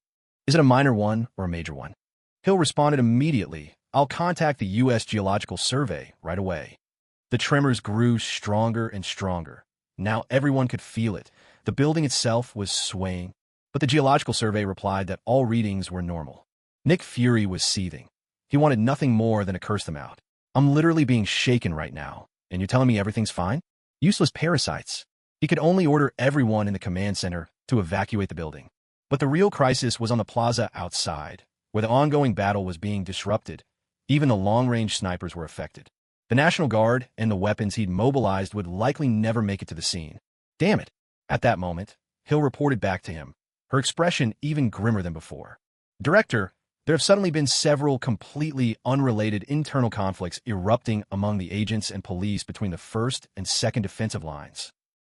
Is it a minor one or a major one? Hill responded immediately. "I'll contact the U.S. Geological Survey right away." The tremors grew stronger and stronger. Now everyone could feel it. The building itself was swaying, but the Geological Survey replied that all readings were normal. Nick Fury was seething. He wanted nothing more than to curse them out. "I'm literally being shaken right now, and you're telling me everything's fine? Useless parasites." He could only order everyone in the command center to evacuate the building. But the real crisis was on the plaza outside, where the ongoing battle was being disrupted. Even the long-range snipers were affected. The National Guard and the weapons he'd mobilized would likely never make it to the scene. Damn it. At that moment, Hill reported back to him, her expression even grimmer than before. "Director, there have suddenly been several completely unrelated internal conflicts erupting among the agents and police between the first and second defensive lines."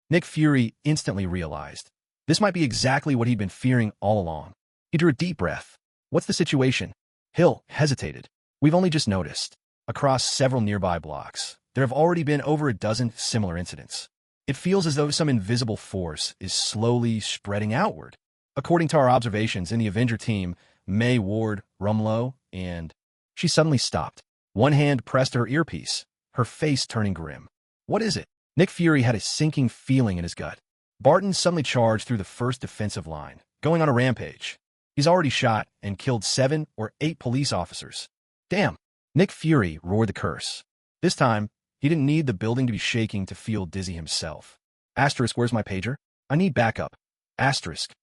Nick Fury instantly realized this might be exactly what he'd been fearing all along. He drew a deep breath. "What's the situation?" Hill hesitated. "We've only just noticed. Across several nearby blocks, there have already been over a dozen similar incidents. It feels as though some invisible force is slowly spreading outward. According to our observations in the Avenger team, May Ward, Rumlow, and..." She suddenly stopped. One hand pressed to her earpiece, her face turning grim. "What is it?" Nick Fury had a sinking feeling in his gut. Barton suddenly charged through the first defensive line, going on a rampage. He's already shot and killed 7 or 8 police officers. Damn! Nick Fury roared the curse. This time, he didn't need the building to be shaking to feel dizzy himself. Asterisk, where's my pager? I need backup. Asterisk.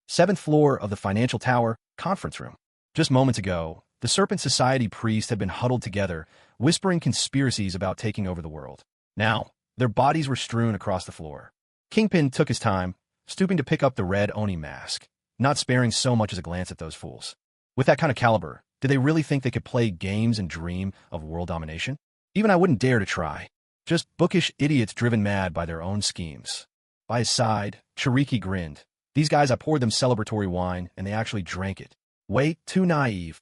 7th floor of the financial tower, conference room. Just moments ago, the Serpent Society priests had been huddled together, whispering conspiracies about taking over the world. Now, their bodies were strewn across the floor. Kingpin took his time, stooping to pick up the red Oni mask, not sparing so much as a glance at those fools. With that kind of caliber, did they really think they could play games and dream of world domination? Even I wouldn't dare to try. Just bookish idiots driven mad by their own schemes. By his side, Chiriki grinned. These guys, I poured them celebratory wine, and they actually drank it. Way too naive.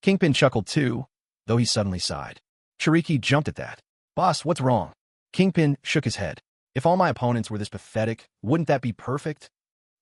Kingpin chuckled too, though he suddenly sighed. Chiriki jumped at that. "Boss, what's wrong?" Kingpin shook his head. "If all my opponents were this pathetic, wouldn't that be perfect?"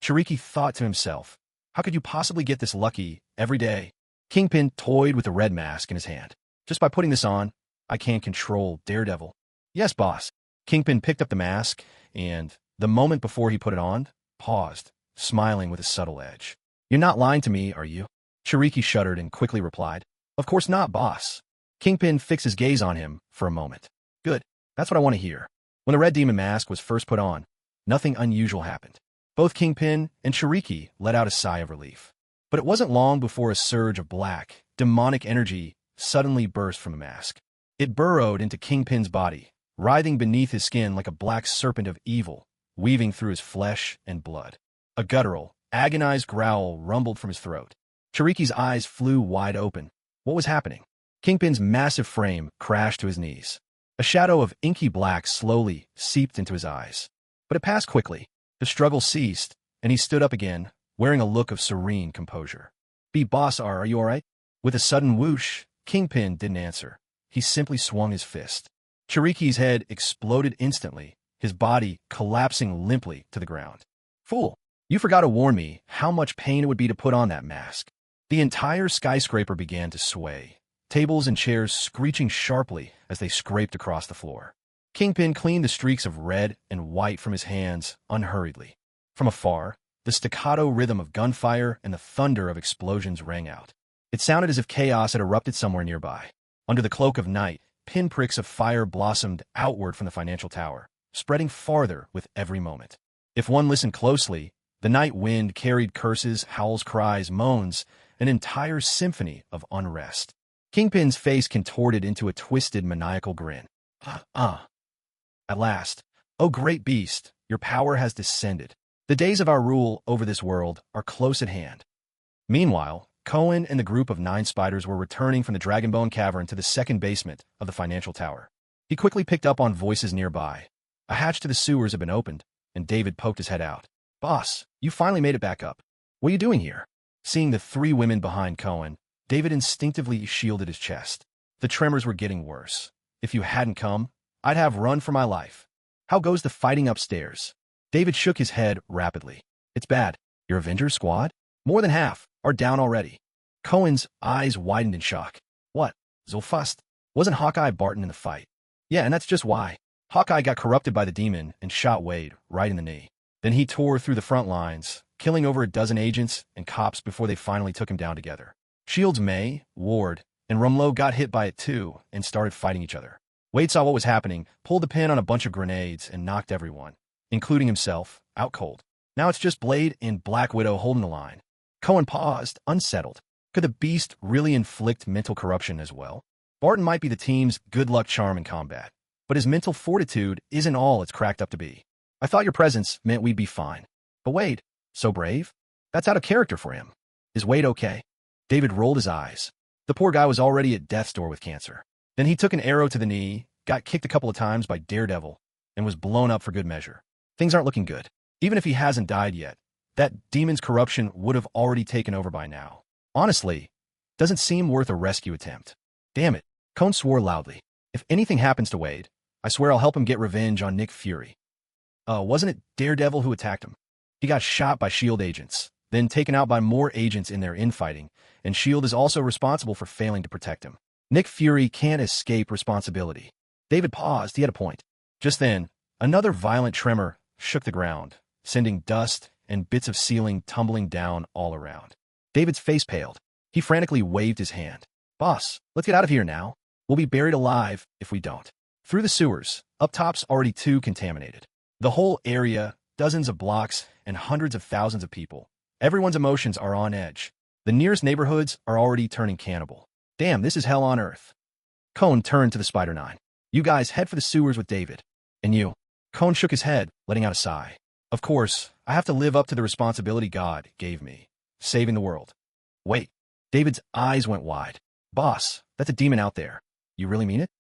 Chiriki thought to himself, how could you possibly get this lucky every day? Kingpin toyed with the red mask in his hand. "Just by putting this on, I can control Daredevil." "Yes, boss." Kingpin picked up the mask, and, the moment before he put it on, paused, smiling with a subtle edge. "You're not lying to me, are you?" Chiriki shuddered and quickly replied, "Of course not, boss." Kingpin fixed his gaze on him for a moment. "Good. That's what I want to hear." When the red demon mask was first put on, nothing unusual happened. Both Kingpin and Chiriki let out a sigh of relief. But it wasn't long before a surge of black, demonic energy suddenly burst from the mask. It burrowed into Kingpin's body, writhing beneath his skin like a black serpent of evil, weaving through his flesh and blood. A guttural, agonized growl rumbled from his throat. Chiriki's eyes flew wide open. What was happening? Kingpin's massive frame crashed to his knees. A shadow of inky black slowly seeped into his eyes. But it passed quickly. The struggle ceased, and he stood up again, wearing a look of serene composure. "Boss, are you all right?" With a sudden whoosh, Kingpin didn't answer. He simply swung his fist. Chiriki's head exploded instantly, his body collapsing limply to the ground. "Fool, you forgot to warn me how much pain it would be to put on that mask." The entire skyscraper began to sway, tables and chairs screeching sharply as they scraped across the floor. Kingpin cleaned the streaks of red and white from his hands unhurriedly. From afar, the staccato rhythm of gunfire and the thunder of explosions rang out. It sounded as if chaos had erupted somewhere nearby. Under the cloak of night, pinpricks of fire blossomed outward from the financial tower, spreading farther with every moment. If one listened closely, the night wind carried curses, howls, cries, moans, an entire symphony of unrest. Kingpin's face contorted into a twisted, maniacal grin. At last, "Oh great beast, your power has descended. The days of our rule over this world are close at hand. Meanwhile, Cohen and the group of 9 spiders were returning from the Dragonbone Cavern to the second basement of the financial tower. He quickly picked up on voices nearby. A hatch to the sewers had been opened, and David poked his head out. "Boss, you finally made it back up. What are you doing here?" Seeing the 3 women behind Cohen, David instinctively shielded his chest. The tremors were getting worse. "If you hadn't come, I'd have run for my life. How goes the fighting upstairs?" David shook his head rapidly. "It's bad. Your Avengers squad? More than half are down already." Cohen's eyes widened in shock. "What? Zulfust? Wasn't Hawkeye Barton in the fight?" "Yeah, and that's just why. Hawkeye got corrupted by the demon and shot Wade right in the knee. Then he tore through the front lines, killing over a dozen agents and cops before they finally took him down together. Shields May, Ward, and Rumlow got hit by it too and started fighting each other. Wade saw what was happening, pulled the pin on a bunch of grenades, and knocked everyone, including himself, out cold. Now it's just Blade and Black Widow holding the line." Cohen paused, unsettled. Could the beast really inflict mental corruption as well? Barton might be the team's good luck charm in combat, but his mental fortitude isn't all it's cracked up to be. "I thought your presence meant we'd be fine. But Wade, so brave? That's out of character for him. Is Wade okay?" David rolled his eyes. The poor guy was already at death's door with cancer. Then he took an arrow to the knee, got kicked a couple of times by Daredevil, and was blown up for good measure. Things aren't looking good. Even if he hasn't died yet, that demon's corruption would have already taken over by now. Honestly, doesn't seem worth a rescue attempt. "Damn it," Cone swore loudly. "If anything happens to Wade, I swear I'll help him get revenge on Nick Fury." Wasn't it Daredevil who attacked him? He got shot by S.H.I.E.L.D. agents, then taken out by more agents in their infighting, and S.H.I.E.L.D. is also responsible for failing to protect him. Nick Fury can't escape responsibility. David paused. He had a point. Just then, another violent tremor shook the ground, sending dust and bits of ceiling tumbling down all around. David's face paled. He frantically waved his hand. "Boss, let's get out of here now. We'll be buried alive if we don't." Through the sewers, up top's already too contaminated. The whole area, dozens of blocks, and hundreds of thousands of people. Everyone's emotions are on edge. The nearest neighborhoods are already turning cannibal. "Damn, this is hell on earth." Cone turned to the Spider-9. "You guys head for the sewers with David. And you." Cone shook his head, letting out a sigh. "Of course, I have to live up to the responsibility God gave me. Saving the world." "Wait." David's eyes went wide. "Boss, that's a demon out there. You really mean it?"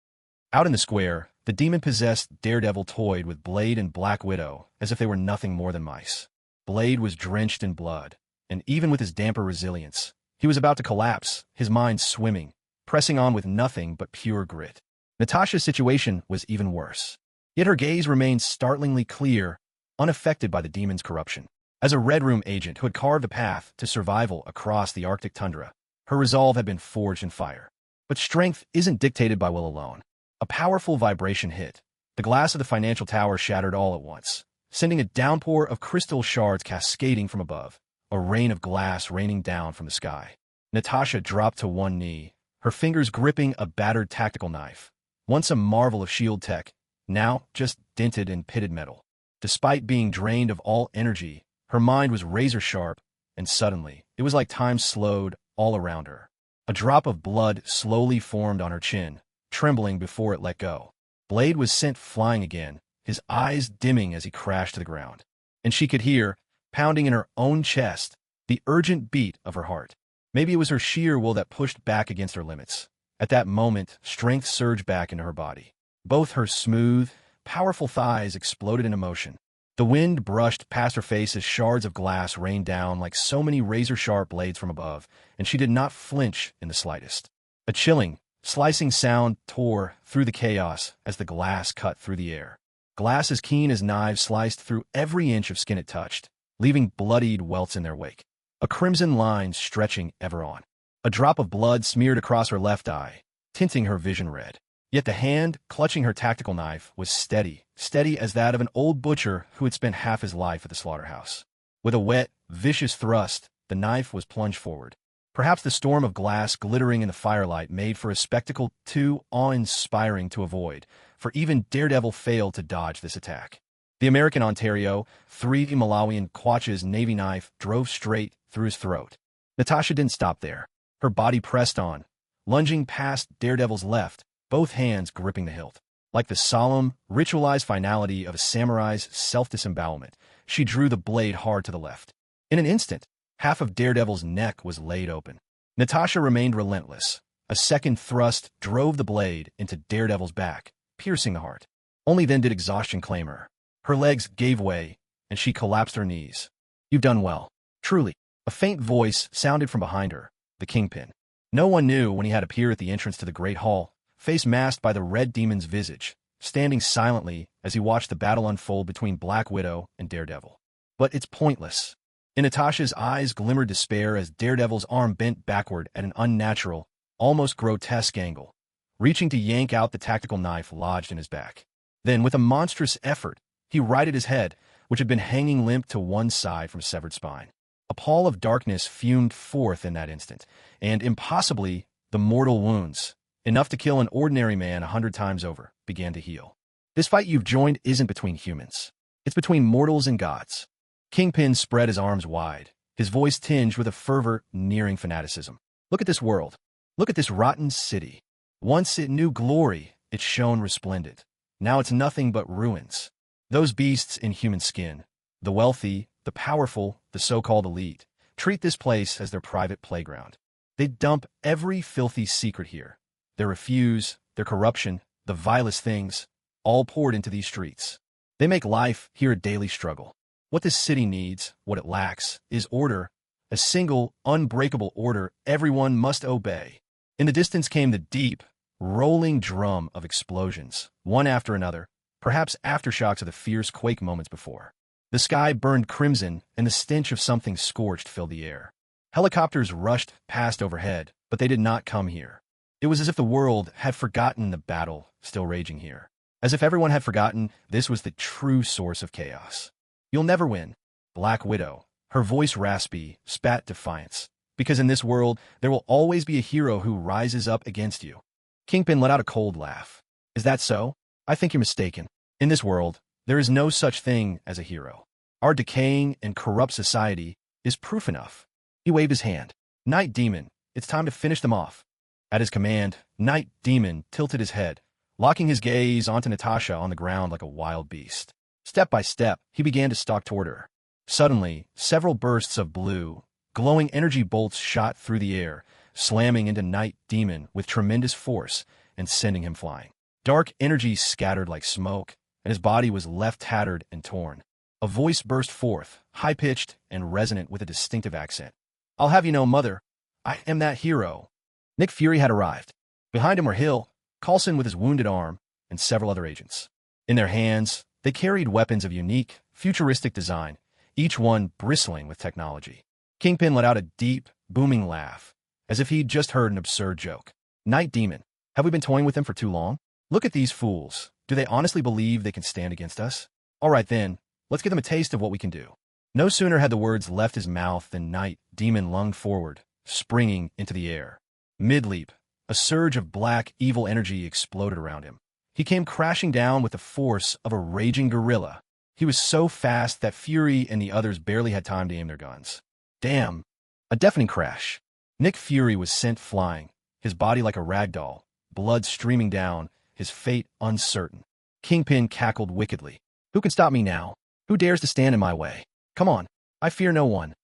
Out in the square, the demon-possessed Daredevil toyed with Blade and Black Widow as if they were nothing more than mice. Blade was drenched in blood, and even with his damper resilience, he was about to collapse, his mind swimming, pressing on with nothing but pure grit. Natasha's situation was even worse. Yet her gaze remained startlingly clear, unaffected by the demon's corruption. As a Red Room agent who had carved a path to survival across the Arctic tundra, her resolve had been forged in fire. But strength isn't dictated by will alone. A powerful vibration hit. The glass of the financial tower shattered all at once, sending a downpour of crystal shards cascading from above, a rain of glass raining down from the sky. Natasha dropped to one knee, her fingers gripping a battered tactical knife. Once a marvel of shield tech, now just dented and pitted metal. Despite being drained of all energy, her mind was razor-sharp, and suddenly, it was like time slowed all around her. A drop of blood slowly formed on her chin, trembling before it let go. Blade was sent flying again, his eyes dimming as he crashed to the ground. And she could hear, pounding in her own chest, the urgent beat of her heart. Maybe it was her sheer will that pushed back against her limits. At that moment, strength surged back into her body. Both her smooth, powerful thighs exploded in emotion. The wind brushed past her face as shards of glass rained down like so many razor-sharp blades from above, and she did not flinch in the slightest. A chilling, slicing sound tore through the chaos as the glass cut through the air. Glass as keen as knives sliced through every inch of skin it touched, leaving bloodied welts in their wake. A crimson line stretching ever on. A drop of blood smeared across her left eye, tinting her vision red. Yet the hand, clutching her tactical knife, was steady, steady as that of an old butcher who had spent half his life at the slaughterhouse. With a wet, vicious thrust, the knife was plunged forward. Perhaps the storm of glass glittering in the firelight made for a spectacle too awe-inspiring to avoid, for even Daredevil failed to dodge this attack. The American Ontario, 3 Malawian Quach's navy knife drove straight through his throat. Natasha didn't stop there. Her body pressed on, lunging past Daredevil's left, both hands gripping the hilt. Like the solemn, ritualized finality of a samurai's self-disembowelment, she drew the blade hard to the left. In an instant, half of Daredevil's neck was laid open. Natasha remained relentless. A second thrust drove the blade into Daredevil's back, piercing the heart. Only then did exhaustion claim her. Her legs gave way, and she collapsed her knees. "You've done well. Truly." A faint voice sounded from behind her, the Kingpin. No one knew when he had appeared at the entrance to the Great Hall, face masked by the Red Demon's visage, standing silently as he watched the battle unfold between Black Widow and Daredevil. But it's pointless. In Natasha's eyes glimmered despair as Daredevil's arm bent backward at an unnatural, almost grotesque angle, reaching to yank out the tactical knife lodged in his back. Then, with a monstrous effort, he righted his head, which had been hanging limp to one side from severed spine. A pall of darkness fumed forth in that instant, and impossibly, the mortal wounds, enough to kill an ordinary man 100 times over, began to heal. This fight you've joined isn't between humans. It's between mortals and gods. Kingpin spread his arms wide, his voice tinged with a fervor nearing fanaticism. Look at this world. Look at this rotten city. Once it knew glory, it shone resplendent. Now it's nothing but ruins. Those beasts in human skin, the wealthy, the powerful, the so-called elite, treat this place as their private playground. They dump every filthy secret here. Their refuse, their corruption, the vilest things, all poured into these streets. They make life here a daily struggle. What this city needs, what it lacks, is order, a single, unbreakable order everyone must obey. In the distance came the deep, rolling drum of explosions, one after another, perhaps aftershocks of the fierce quake moments before. The sky burned crimson, and the stench of something scorched filled the air. Helicopters rushed past overhead, but they did not come here. It was as if the world had forgotten the battle still raging here. As if everyone had forgotten this was the true source of chaos. "You'll never win." Black Widow, her voice raspy, spat defiance. "Because in this world, there will always be a hero who rises up against you." Kingpin let out a cold laugh. "Is that so? I think you're mistaken. In this world, there is no such thing as a hero. Our decaying and corrupt society is proof enough." He waved his hand. "Night Demon, it's time to finish them off." At his command, Night Demon tilted his head, locking his gaze onto Natasha on the ground like a wild beast. Step by step, he began to stalk toward her. Suddenly, several bursts of blue, glowing energy bolts shot through the air, slamming into Night Demon with tremendous force and sending him flying. Dark energy scattered like smoke, and his body was left tattered and torn. A voice burst forth, high-pitched and resonant with a distinctive accent. "I'll have you know, Mother, I am that hero." Nick Fury had arrived. Behind him were Hill, Coulson with his wounded arm, and several other agents. In their hands, they carried weapons of unique, futuristic design, each one bristling with technology. Kingpin let out a deep, booming laugh, as if he'd just heard an absurd joke. "Night Demon, have we been toying with them for too long? Look at these fools. Do they honestly believe they can stand against us? All right then, let's give them a taste of what we can do." No sooner had the words left his mouth than Night Demon lunged forward, springing into the air. Mid-leap, a surge of black, evil energy exploded around him. He came crashing down with the force of a raging gorilla. He was so fast that Fury and the others barely had time to aim their guns. Damn! A deafening crash. Nick Fury was sent flying, his body like a rag doll, blood streaming down, his fate uncertain. Kingpin cackled wickedly. "Who can stop me now? Who dares to stand in my way? Come on, I fear no one."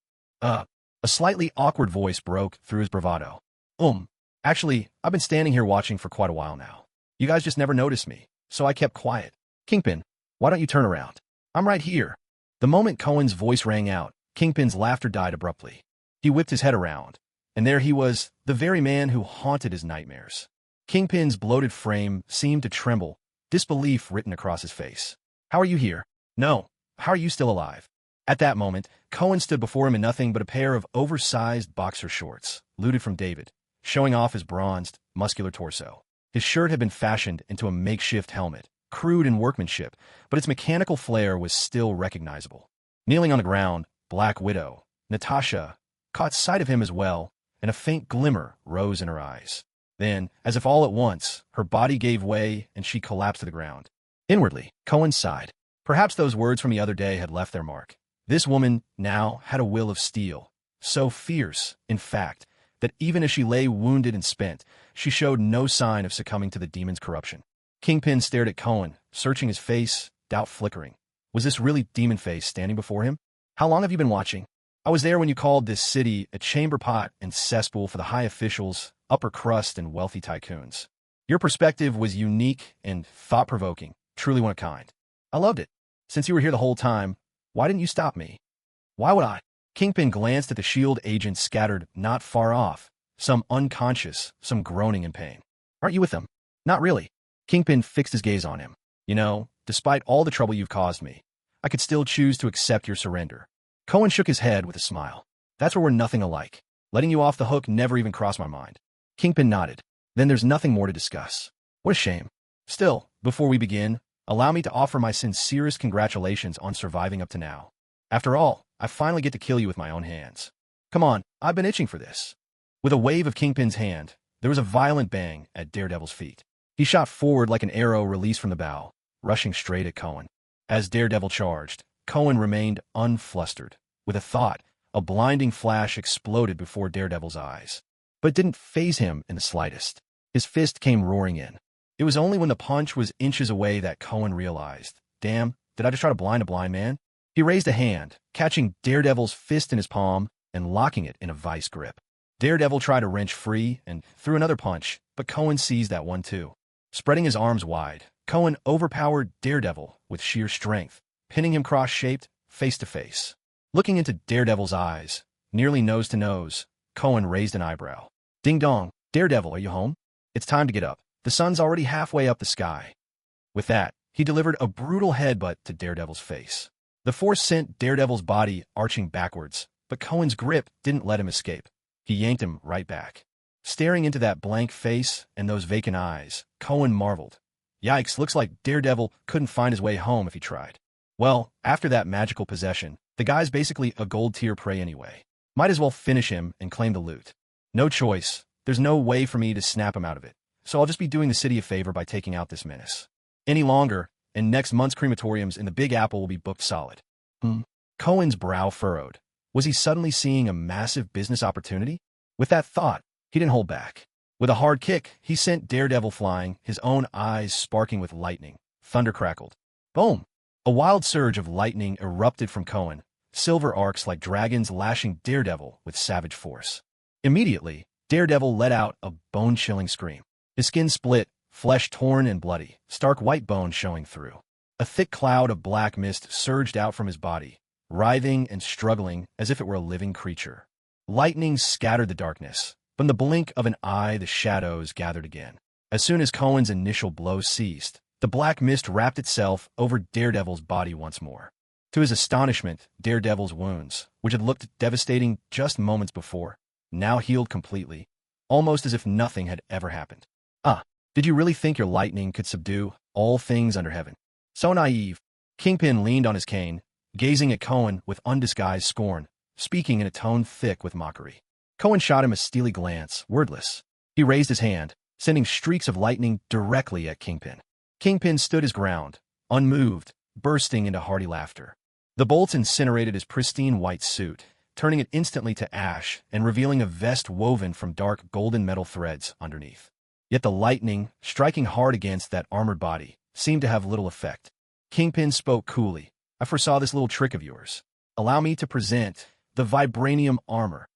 A slightly awkward voice broke through his bravado. Actually, I've been standing here watching for quite a while now. You guys just never noticed me, so I kept quiet." "Kingpin, why don't you turn around? I'm right here." The moment Cohen's voice rang out, Kingpin's laughter died abruptly. He whipped his head around, and there he was, the very man who haunted his nightmares. Kingpin's bloated frame seemed to tremble, disbelief written across his face. "How are you here? No, how are you still alive?" At that moment, Cohen stood before him in nothing but a pair of oversized boxer shorts, looted from David, showing off his bronzed, muscular torso. His shirt had been fashioned into a makeshift helmet, crude in workmanship, but its mechanical flair was still recognizable. Kneeling on the ground, Black Widow, Natasha, caught sight of him as well, and a faint glimmer rose in her eyes. Then, as if all at once, her body gave way and she collapsed to the ground. Inwardly, Cohen sighed. Perhaps those words from the other day had left their mark. This woman now had a will of steel, so fierce, in fact, that even as she lay wounded and spent, she showed no sign of succumbing to the demon's corruption. Kingpin stared at Cohen, searching his face, doubt flickering. Was this really Demon Face standing before him? How long have you been watching? I was there when you called this city a chamber pot and cesspool for the high officials, upper crust, and wealthy tycoons. Your perspective was unique and thought-provoking, truly one of a kind. I loved it. Since you were here the whole time, why didn't you stop me? Why would I? Kingpin glanced at the S.H.I.E.L.D. agents scattered not far off, some unconscious, some groaning in pain. Aren't you with them? Not really. Kingpin fixed his gaze on him. You know, despite all the trouble you've caused me, I could still choose to accept your surrender. Cohen shook his head with a smile. That's where we're nothing alike. Letting you off the hook never even crossed my mind. Kingpin nodded. Then there's nothing more to discuss. What a shame. Still, before we begin, allow me to offer my sincerest congratulations on surviving up to now. After all, I finally get to kill you with my own hands. Come on, I've been itching for this. With a wave of Kingpin's hand, there was a violent bang at Daredevil's feet. He shot forward like an arrow released from the bow, rushing straight at Cohen. As Daredevil charged, Cohen remained unflustered. With a thought, a blinding flash exploded before Daredevil's eyes. But it didn't faze him in the slightest. His fist came roaring in. It was only when the punch was inches away that Cohen realized, damn, did I just try to blind a blind man? He raised a hand, catching Daredevil's fist in his palm and locking it in a vice grip. Daredevil tried to wrench free and threw another punch, but Cohen seized that one too. Spreading his arms wide, Cohen overpowered Daredevil with sheer strength, pinning him cross-shaped, face-to-face. Looking into Daredevil's eyes, nearly nose to nose, Cohen raised an eyebrow. Ding dong, Daredevil, are you home? It's time to get up. The sun's already halfway up the sky. With that, he delivered a brutal headbutt to Daredevil's face. The force sent Daredevil's body arching backwards, but Cohen's grip didn't let him escape. He yanked him right back. Staring into that blank face and those vacant eyes, Cohen marveled. Yikes, looks like Daredevil couldn't find his way home if he tried. Well, after that magical possession, the guy's basically a gold-tier prey anyway. Might as well finish him and claim the loot. No choice. There's no way for me to snap him out of it, so I'll just be doing the city a favor by taking out this menace. Any longer, and next month's crematoriums in the Big Apple will be booked solid. Cohen's brow furrowed. Was he suddenly seeing a massive business opportunity? With that thought, he didn't hold back. With a hard kick, he sent Daredevil flying, his own eyes sparking with lightning. Thunder crackled. Boom! A wild surge of lightning erupted from Cohen, silver arcs like dragons lashing Daredevil with savage force. Immediately, Daredevil let out a bone-chilling scream. His skin split, flesh torn and bloody, stark white bone showing through. A thick cloud of black mist surged out from his body, writhing and struggling as if it were a living creature. Lightning scattered the darkness, but in the blink of an eye the shadows gathered again. As soon as Cohen's initial blow ceased, the black mist wrapped itself over Daredevil's body once more. To his astonishment, Daredevil's wounds, which had looked devastating just moments before, now healed completely, almost as if nothing had ever happened. Did you really think your lightning could subdue all things under heaven? So naive. Kingpin leaned on his cane, gazing at Cohen with undisguised scorn, speaking in a tone thick with mockery. Cohen shot him a steely glance, wordless. He raised his hand, sending streaks of lightning directly at Kingpin. Kingpin stood his ground, unmoved, bursting into hearty laughter. The bolts incinerated his pristine white suit, turning it instantly to ash and revealing a vest woven from dark golden metal threads underneath. Yet the lightning, striking hard against that armored body, seemed to have little effect. Kingpin spoke coolly. I foresaw this little trick of yours. Allow me to present the vibranium armor.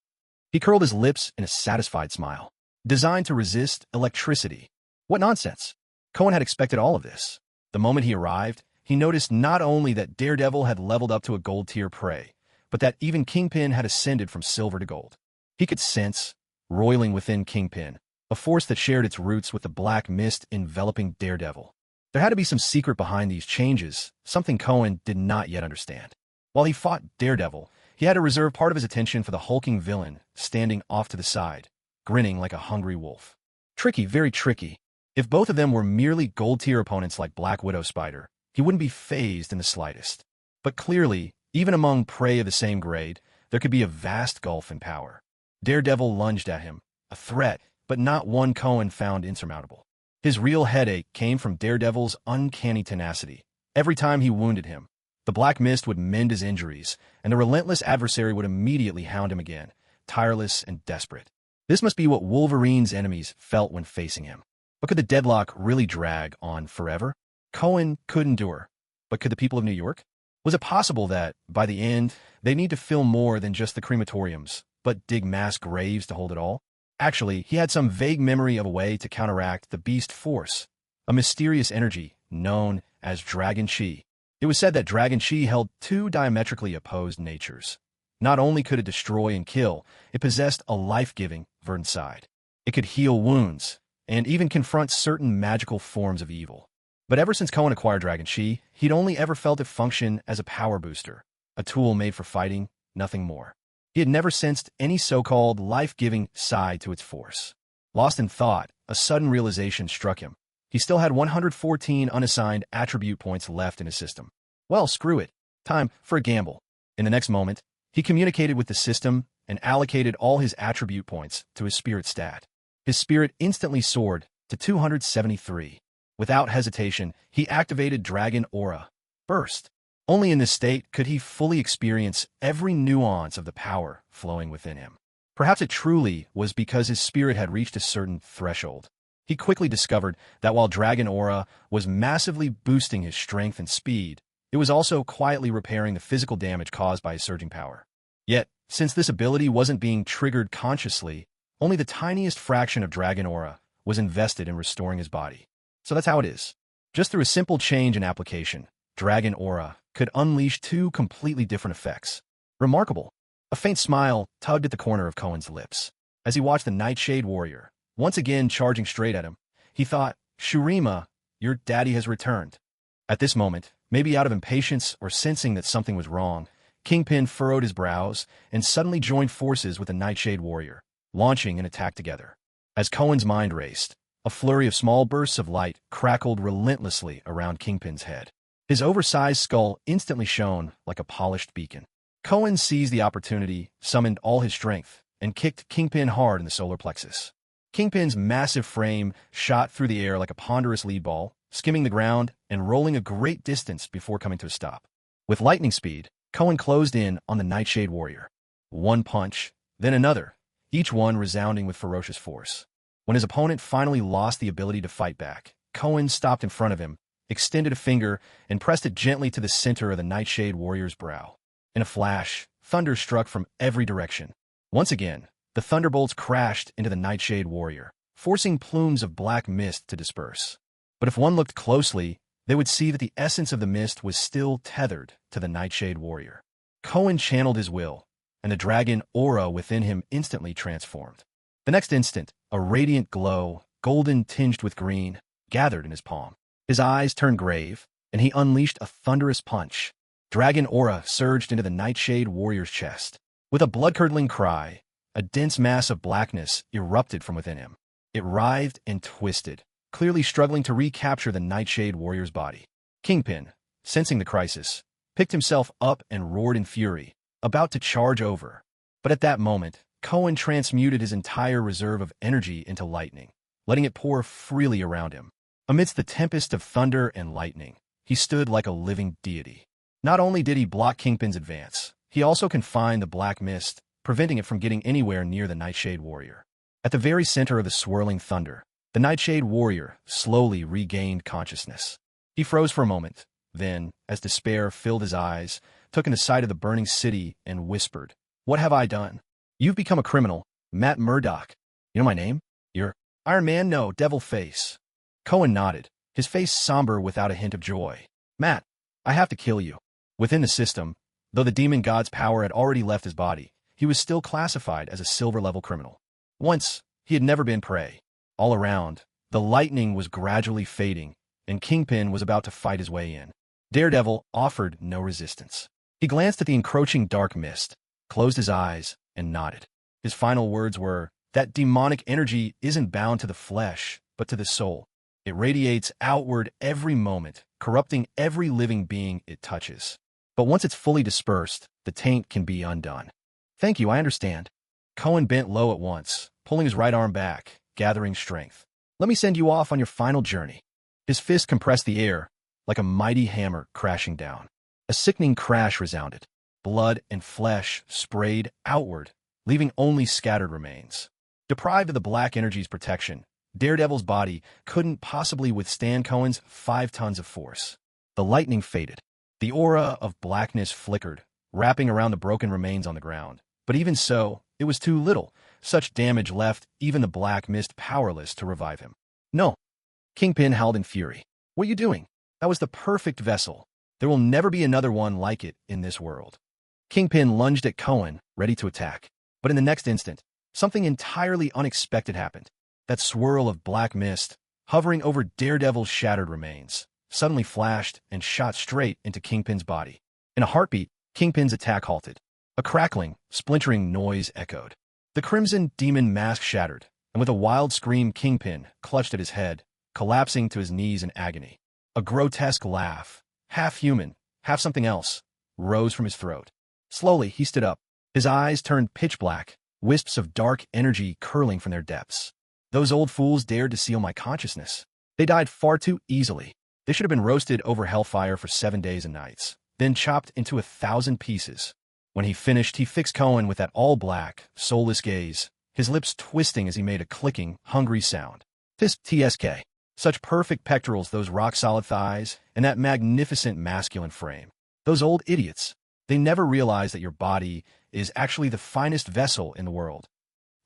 He curled his lips in a satisfied smile. Designed to resist electricity. What nonsense. Cohen had expected all of this. The moment he arrived, he noticed not only that Daredevil had leveled up to a gold-tier prey, but that even Kingpin had ascended from silver to gold. He could sense, roiling within Kingpin, a force that shared its roots with the black mist enveloping Daredevil. There had to be some secret behind these changes, something Cohen did not yet understand. While he fought Daredevil, he had to reserve part of his attention for the hulking villain standing off to the side, grinning like a hungry wolf. Tricky, very tricky. If both of them were merely gold-tier opponents like Black Widow Spider, he wouldn't be fazed in the slightest. But clearly, even among prey of the same grade, there could be a vast gulf in power. Daredevil lunged at him, a threat, but not one Cohen found insurmountable. His real headache came from Daredevil's uncanny tenacity. Every time he wounded him, the black mist would mend his injuries, and the relentless adversary would immediately hound him again, tireless and desperate. This must be what Wolverine's enemies felt when facing him. But could the deadlock really drag on forever? Cohen could endure, but could the people of New York? Was it possible that, by the end, they need to fill more than just the crematoriums, but dig mass graves to hold it all? Actually, he had some vague memory of a way to counteract the beast force, a mysterious energy known as Dragon Chi. It was said that Dragon Chi held two diametrically opposed natures. Not only could it destroy and kill, it possessed a life-giving verdant side. It could heal wounds, and even confront certain magical forms of evil. But ever since Cohen acquired Dragon Chi, he'd only ever felt it function as a power booster, a tool made for fighting, nothing more. He had never sensed any so-called life-giving side to its force. Lost in thought, a sudden realization struck him. He still had 114 unassigned attribute points left in his system. Well, screw it. Time for a gamble. In the next moment, he communicated with the system and allocated all his attribute points to his spirit stat. His spirit instantly soared to 273. Without hesitation, he activated Dragon Aura. Burst. Only in this state could he fully experience every nuance of the power flowing within him. Perhaps it truly was because his spirit had reached a certain threshold. He quickly discovered that while Dragon Aura was massively boosting his strength and speed, it was also quietly repairing the physical damage caused by his surging power. Yet, since this ability wasn't being triggered consciously, only the tiniest fraction of Dragon Aura was invested in restoring his body. So that's how it is. Just through a simple change in application, Dragon Aura could unleash two completely different effects. Remarkable. A faint smile tugged at the corner of Cohen's lips. As he watched the Nightshade Warrior, once again charging straight at him, he thought, Shurima, your daddy has returned. At this moment, maybe out of impatience or sensing that something was wrong, Kingpin furrowed his brows and suddenly joined forces with the Nightshade Warrior, launching an attack together. As Cohen's mind raced, a flurry of small bursts of light crackled relentlessly around Kingpin's head. His oversized skull instantly shone like a polished beacon. Cohen seized the opportunity, summoned all his strength, and kicked Kingpin hard in the solar plexus. Kingpin's massive frame shot through the air like a ponderous lead ball, skimming the ground and rolling a great distance before coming to a stop. With lightning speed, Cohen closed in on the Nightshade Warrior. One punch, then another, each one resounding with ferocious force. When his opponent finally lost the ability to fight back, Cohen stopped in front of him, extended a finger, and pressed it gently to the center of the Nightshade Warrior's brow. In a flash, thunder struck from every direction. Once again, the thunderbolts crashed into the Nightshade Warrior, forcing plumes of black mist to disperse. But if one looked closely, they would see that the essence of the mist was still tethered to the Nightshade Warrior. Cohen channeled his will, and the dragon aura within him instantly transformed. The next instant, a radiant glow, golden tinged with green, gathered in his palm. His eyes turned grave, and he unleashed a thunderous punch. Dragon aura surged into the Nightshade Warrior's chest. With a blood-curdling cry, a dense mass of blackness erupted from within him. It writhed and twisted, clearly struggling to recapture the Nightshade Warrior's body. Kingpin, sensing the crisis, picked himself up and roared in fury, about to charge over. But at that moment, Cohen transmuted his entire reserve of energy into lightning, letting it pour freely around him. Amidst the tempest of thunder and lightning, he stood like a living deity. Not only did he block Kingpin's advance, he also confined the black mist, preventing it from getting anywhere near the Nightshade Warrior. At the very center of the swirling thunder, the Nightshade Warrior slowly regained consciousness. He froze for a moment, then, as despair filled his eyes, took in the sight of the burning city and whispered, "What have I done? You've become a criminal, Matt Murdock. You know my name? You're Iron Man? No, Devil Face." Cohen nodded, his face somber without a hint of joy. "Matt, I have to kill you." Within the system, though the demon god's power had already left his body, he was still classified as a silver-level criminal. Once, he had never been prey. All around, the lightning was gradually fading, and Kingpin was about to fight his way in. Daredevil offered no resistance. He glanced at the encroaching dark mist, closed his eyes, and nodded. His final words were, "That demonic energy isn't bound to the flesh, but to the soul. It radiates outward every moment, corrupting every living being it touches. But once it's fully dispersed, the taint can be undone." "Thank you, I understand." Cohen bent low at once, pulling his right arm back, gathering strength. "Let me send you off on your final journey." His fist compressed the air, like a mighty hammer crashing down. A sickening crash resounded. Blood and flesh sprayed outward, leaving only scattered remains. Deprived of the black energy's protection, Daredevil's body couldn't possibly withstand Cohen's 5 tons of force. The lightning faded. The aura of blackness flickered, wrapping around the broken remains on the ground. But even so, it was too little. Such damage left even the black mist powerless to revive him. No. Kingpin howled in fury. What are you doing? That was the perfect vessel. There will never be another one like it in this world. Kingpin lunged at Cohen, ready to attack. But in the next instant, something entirely unexpected happened. That swirl of black mist, hovering over Daredevil's shattered remains, suddenly flashed and shot straight into Kingpin's body. In a heartbeat, Kingpin's attack halted. A crackling, splintering noise echoed. The crimson demon mask shattered, and with a wild scream, Kingpin clutched at his head, collapsing to his knees in agony. A grotesque laugh, half human, half something else, rose from his throat. Slowly, he stood up. His eyes turned pitch black, wisps of dark energy curling from their depths. Those old fools dared to steal my consciousness. They died far too easily. They should have been roasted over hellfire for 7 days and nights, then chopped into 1,000 pieces. When he finished, he fixed Cohen with that all-black, soulless gaze, his lips twisting as he made a clicking, hungry sound. TSK. Such perfect pectorals, those rock-solid thighs, and that magnificent masculine frame. Those old idiots. They never realize that your body is actually the finest vessel in the world.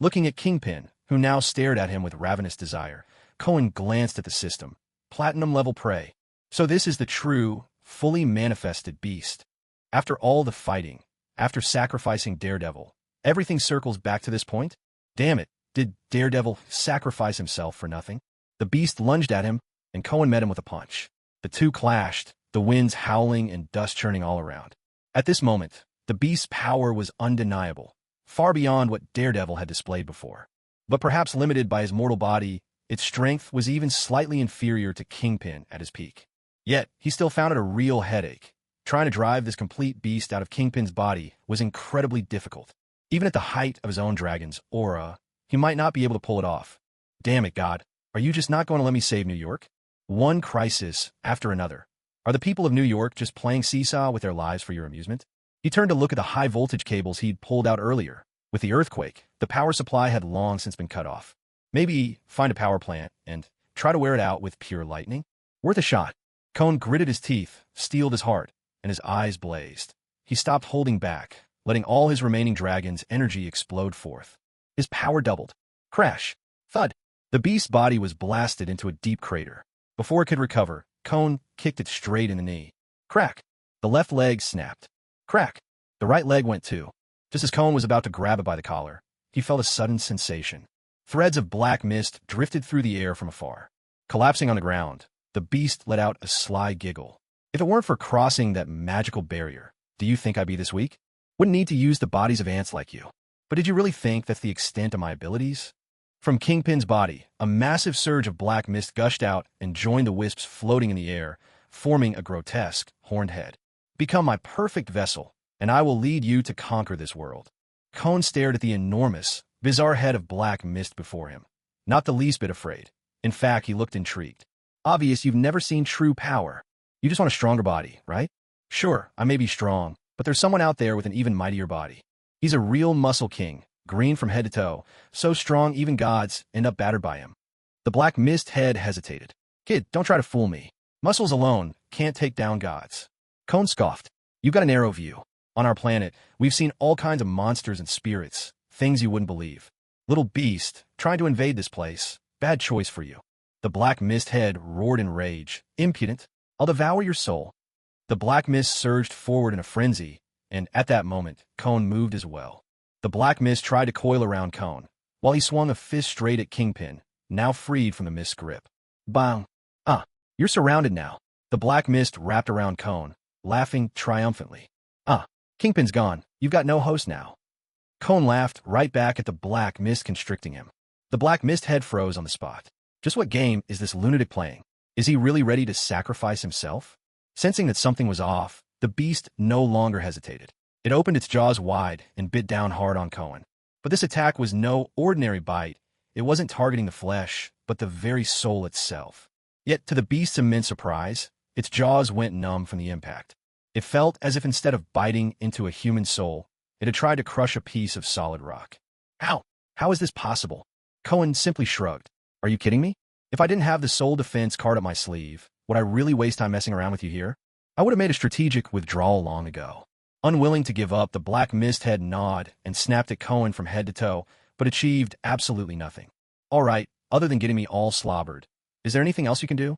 Looking at Kingpin, who now stared at him with ravenous desire, Cohen glanced at the system. Platinum-level prey. So this is the true, fully manifested beast. After all the fighting, after sacrificing Daredevil, everything circles back to this point? Damn it, did Daredevil sacrifice himself for nothing? The beast lunged at him, and Cohen met him with a punch. The two clashed, the winds howling and dust churning all around. At this moment, the beast's power was undeniable, far beyond what Daredevil had displayed before. But perhaps limited by his mortal body, its strength was even slightly inferior to Kingpin at his peak. Yet, he still found it a real headache. Trying to drive this complete beast out of Kingpin's body was incredibly difficult. Even at the height of his own dragon's aura, he might not be able to pull it off. Damn it, God. Are you just not going to let me save New York? One crisis after another. Are the people of New York just playing seesaw with their lives for your amusement? He turned to look at the high-voltage cables he'd pulled out earlier. With the earthquake, the power supply had long since been cut off. Maybe find a power plant and try to wear it out with pure lightning? Worth a shot. Cohen gritted his teeth, steeled his heart, and his eyes blazed. He stopped holding back, letting all his remaining dragon's energy explode forth. His power doubled. Crash. Thud. The beast's body was blasted into a deep crater. Before it could recover, Cohen kicked it straight in the knee. Crack. The left leg snapped. Crack. The right leg went too. Just as Cohen was about to grab it by the collar, he felt a sudden sensation. Threads of black mist drifted through the air from afar. Collapsing on the ground, the beast let out a sly giggle. If it weren't for crossing that magical barrier, do you think I'd be this weak? Wouldn't need to use the bodies of ants like you. But did you really think that's the extent of my abilities? From Kingpin's body, a massive surge of black mist gushed out and joined the wisps floating in the air, forming a grotesque, horned head. Become my perfect vessel, and I will lead you to conquer this world. Cohen stared at the enormous, bizarre head of black mist before him, not the least bit afraid. In fact, he looked intrigued. Obvious you've never seen true power. You just want a stronger body, right? Sure, I may be strong, but there's someone out there with an even mightier body. He's a real muscle king, green from head to toe, so strong even gods end up battered by him. The black mist head hesitated. Kid, don't try to fool me. Muscles alone can't take down gods. Cohen scoffed. You've got a narrow view. On our planet, we've seen all kinds of monsters and spirits, things you wouldn't believe. Little beast, trying to invade this place. Bad choice for you. The black mist head roared in rage. Impudent. I'll devour your soul. The black mist surged forward in a frenzy, and at that moment, Cohen moved as well. The black mist tried to coil around Cohen, while he swung a fist straight at Kingpin, now freed from the mist's grip. Bang! You're surrounded now. The black mist wrapped around Cohen, laughing triumphantly. Kingpin's gone. You've got no host now. Cohen laughed right back at the black mist constricting him. The black mist head froze on the spot. Just what game is this lunatic playing? Is he really ready to sacrifice himself? Sensing that something was off, the beast no longer hesitated. It opened its jaws wide and bit down hard on Cohen. But this attack was no ordinary bite. It wasn't targeting the flesh, but the very soul itself. Yet, to the beast's immense surprise, its jaws went numb from the impact. It felt as if instead of biting into a human soul, it had tried to crush a piece of solid rock. How? How is this possible? Cohen simply shrugged. Are you kidding me? If I didn't have the soul defense card up my sleeve, would I really waste time messing around with you here? I would have made a strategic withdrawal long ago. Unwilling to give up, the black mist head gnawed and snapped at Cohen from head to toe, but achieved absolutely nothing. All right, other than getting me all slobbered, is there anything else you can do?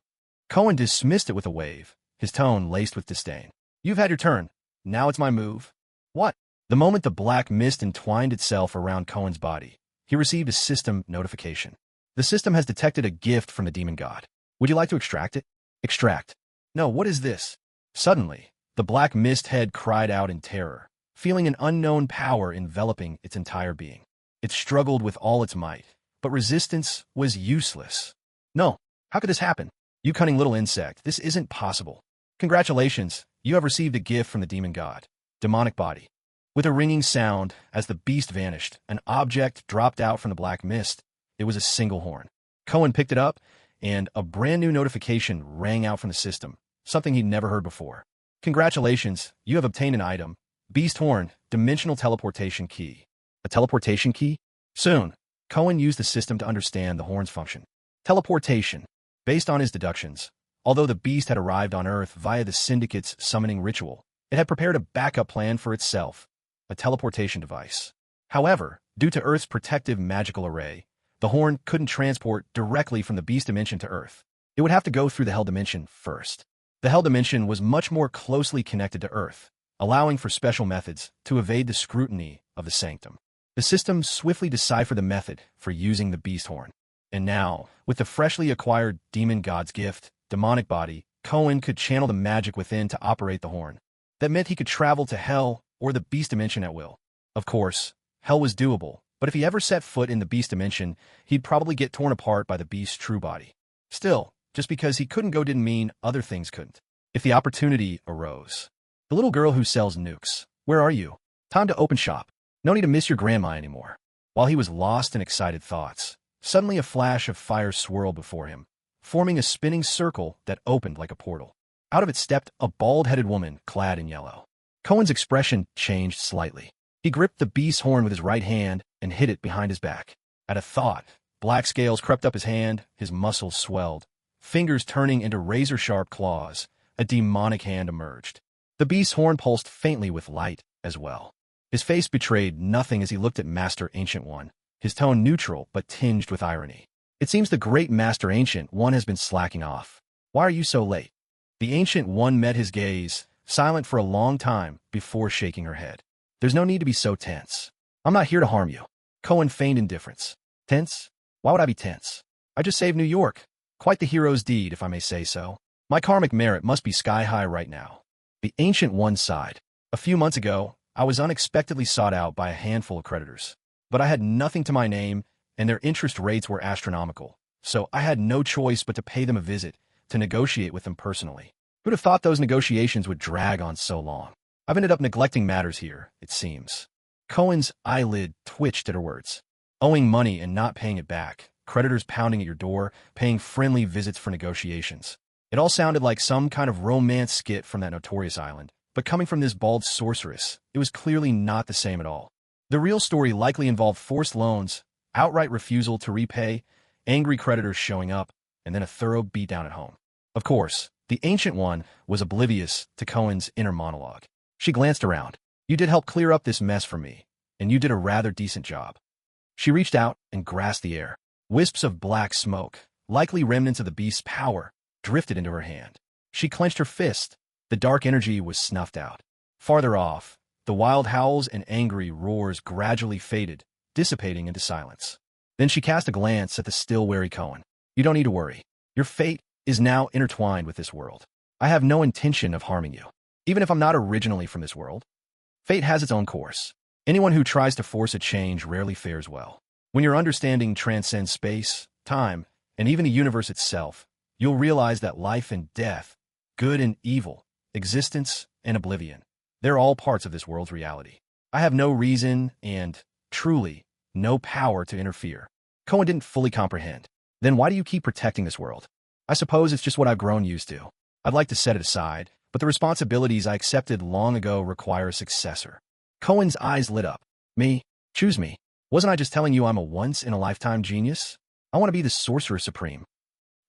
Cohen dismissed it with a wave, his tone laced with disdain. You've had your turn. Now it's my move. What? The moment the black mist entwined itself around Cohen's body, he received a system notification. The system has detected a gift from the demon god. Would you like to extract it? Extract. No, what is this? Suddenly, the black mist head cried out in terror, feeling an unknown power enveloping its entire being. It struggled with all its might, but resistance was useless. No, how could this happen? You cunning little insect, this isn't possible. Congratulations, you have received a gift from the demon god. Demonic body. With a ringing sound, as the beast vanished, an object dropped out from the black mist. It was a single horn. Cohen picked it up, and a brand new notification rang out from the system, something he'd never heard before. Congratulations, you have obtained an item. Beast horn, dimensional teleportation key. A teleportation key? Soon, Cohen used the system to understand the horn's function. Teleportation. Based on his deductions, although the beast had arrived on Earth via the Syndicate's summoning ritual, it had prepared a backup plan for itself, a teleportation device. However, due to Earth's protective magical array, the horn couldn't transport directly from the beast dimension to Earth. It would have to go through the Hell dimension first. The Hell dimension was much more closely connected to Earth, allowing for special methods to evade the scrutiny of the Sanctum. The system swiftly deciphered the method for using the beast horn. And now, with the freshly acquired demon god's gift, demonic body, Cohen could channel the magic within to operate the horn. That meant he could travel to Hell or the beast dimension at will. Of course, Hell was doable, but if he ever set foot in the beast dimension, he'd probably get torn apart by the beast's true body. Still, just because he couldn't go didn't mean other things couldn't. If the opportunity arose. The little girl who sells nukes, where are you? Time to open shop. No need to miss your grandma anymore. While he was lost in excited thoughts, suddenly a flash of fire swirled before him, forming a spinning circle that opened like a portal. Out of it stepped a bald-headed woman clad in yellow. Cohen's expression changed slightly. He gripped the beast's horn with his right hand and hid it behind his back. At a thought, black scales crept up his hand, his muscles swelled. Fingers turning into razor-sharp claws, a demonic hand emerged. The beast's horn pulsed faintly with light as well. His face betrayed nothing as he looked at Master Ancient One, his tone neutral but tinged with irony. It seems the great Master Ancient One has been slacking off. Why are you so late? The Ancient One met his gaze, silent for a long time before shaking her head. There's no need to be so tense. I'm not here to harm you. Cohen feigned indifference. Tense? Why would I be tense? I just saved New York. Quite the hero's deed, if I may say so. My karmic merit must be sky-high right now. The Ancient One sighed. A few months ago, I was unexpectedly sought out by a handful of creditors. But I had nothing to my name, and their interest rates were astronomical. So I had no choice but to pay them a visit, to negotiate with them personally. Who'd have thought those negotiations would drag on so long? I've ended up neglecting matters here, it seems. Cohen's eyelid twitched at her words. Owing money and not paying it back, creditors pounding at your door, paying friendly visits for negotiations. It all sounded like some kind of romance skit from that notorious island, but coming from this bald sorceress, it was clearly not the same at all. The real story likely involved forced loans, outright refusal to repay, angry creditors showing up, and then a thorough beatdown at home. Of course, the Ancient One was oblivious to Cohen's inner monologue. She glanced around. You did help clear up this mess for me, and you did a rather decent job. She reached out and grasped the air. Wisps of black smoke, likely remnants of the beast's power, drifted into her hand. She clenched her fist. The dark energy was snuffed out. Farther off, the wild howls and angry roars gradually faded, dissipating into silence. Then she cast a glance at the still wary Cohen. You don't need to worry. Your fate is now intertwined with this world. I have no intention of harming you, even if I'm not originally from this world. Fate has its own course. Anyone who tries to force a change rarely fares well. When your understanding transcends space, time, and even the universe itself, you'll realize that life and death, good and evil, existence and oblivion, they're all parts of this world's reality. I have no reason and, truly, no power to interfere. Cohen didn't fully comprehend. Then why do you keep protecting this world? I suppose it's just what I've grown used to. I'd like to set it aside, but the responsibilities I accepted long ago require a successor. Cohen's eyes lit up. Me? Choose me. Wasn't I just telling you I'm a once-in-a-lifetime genius? I want to be the Sorcerer Supreme.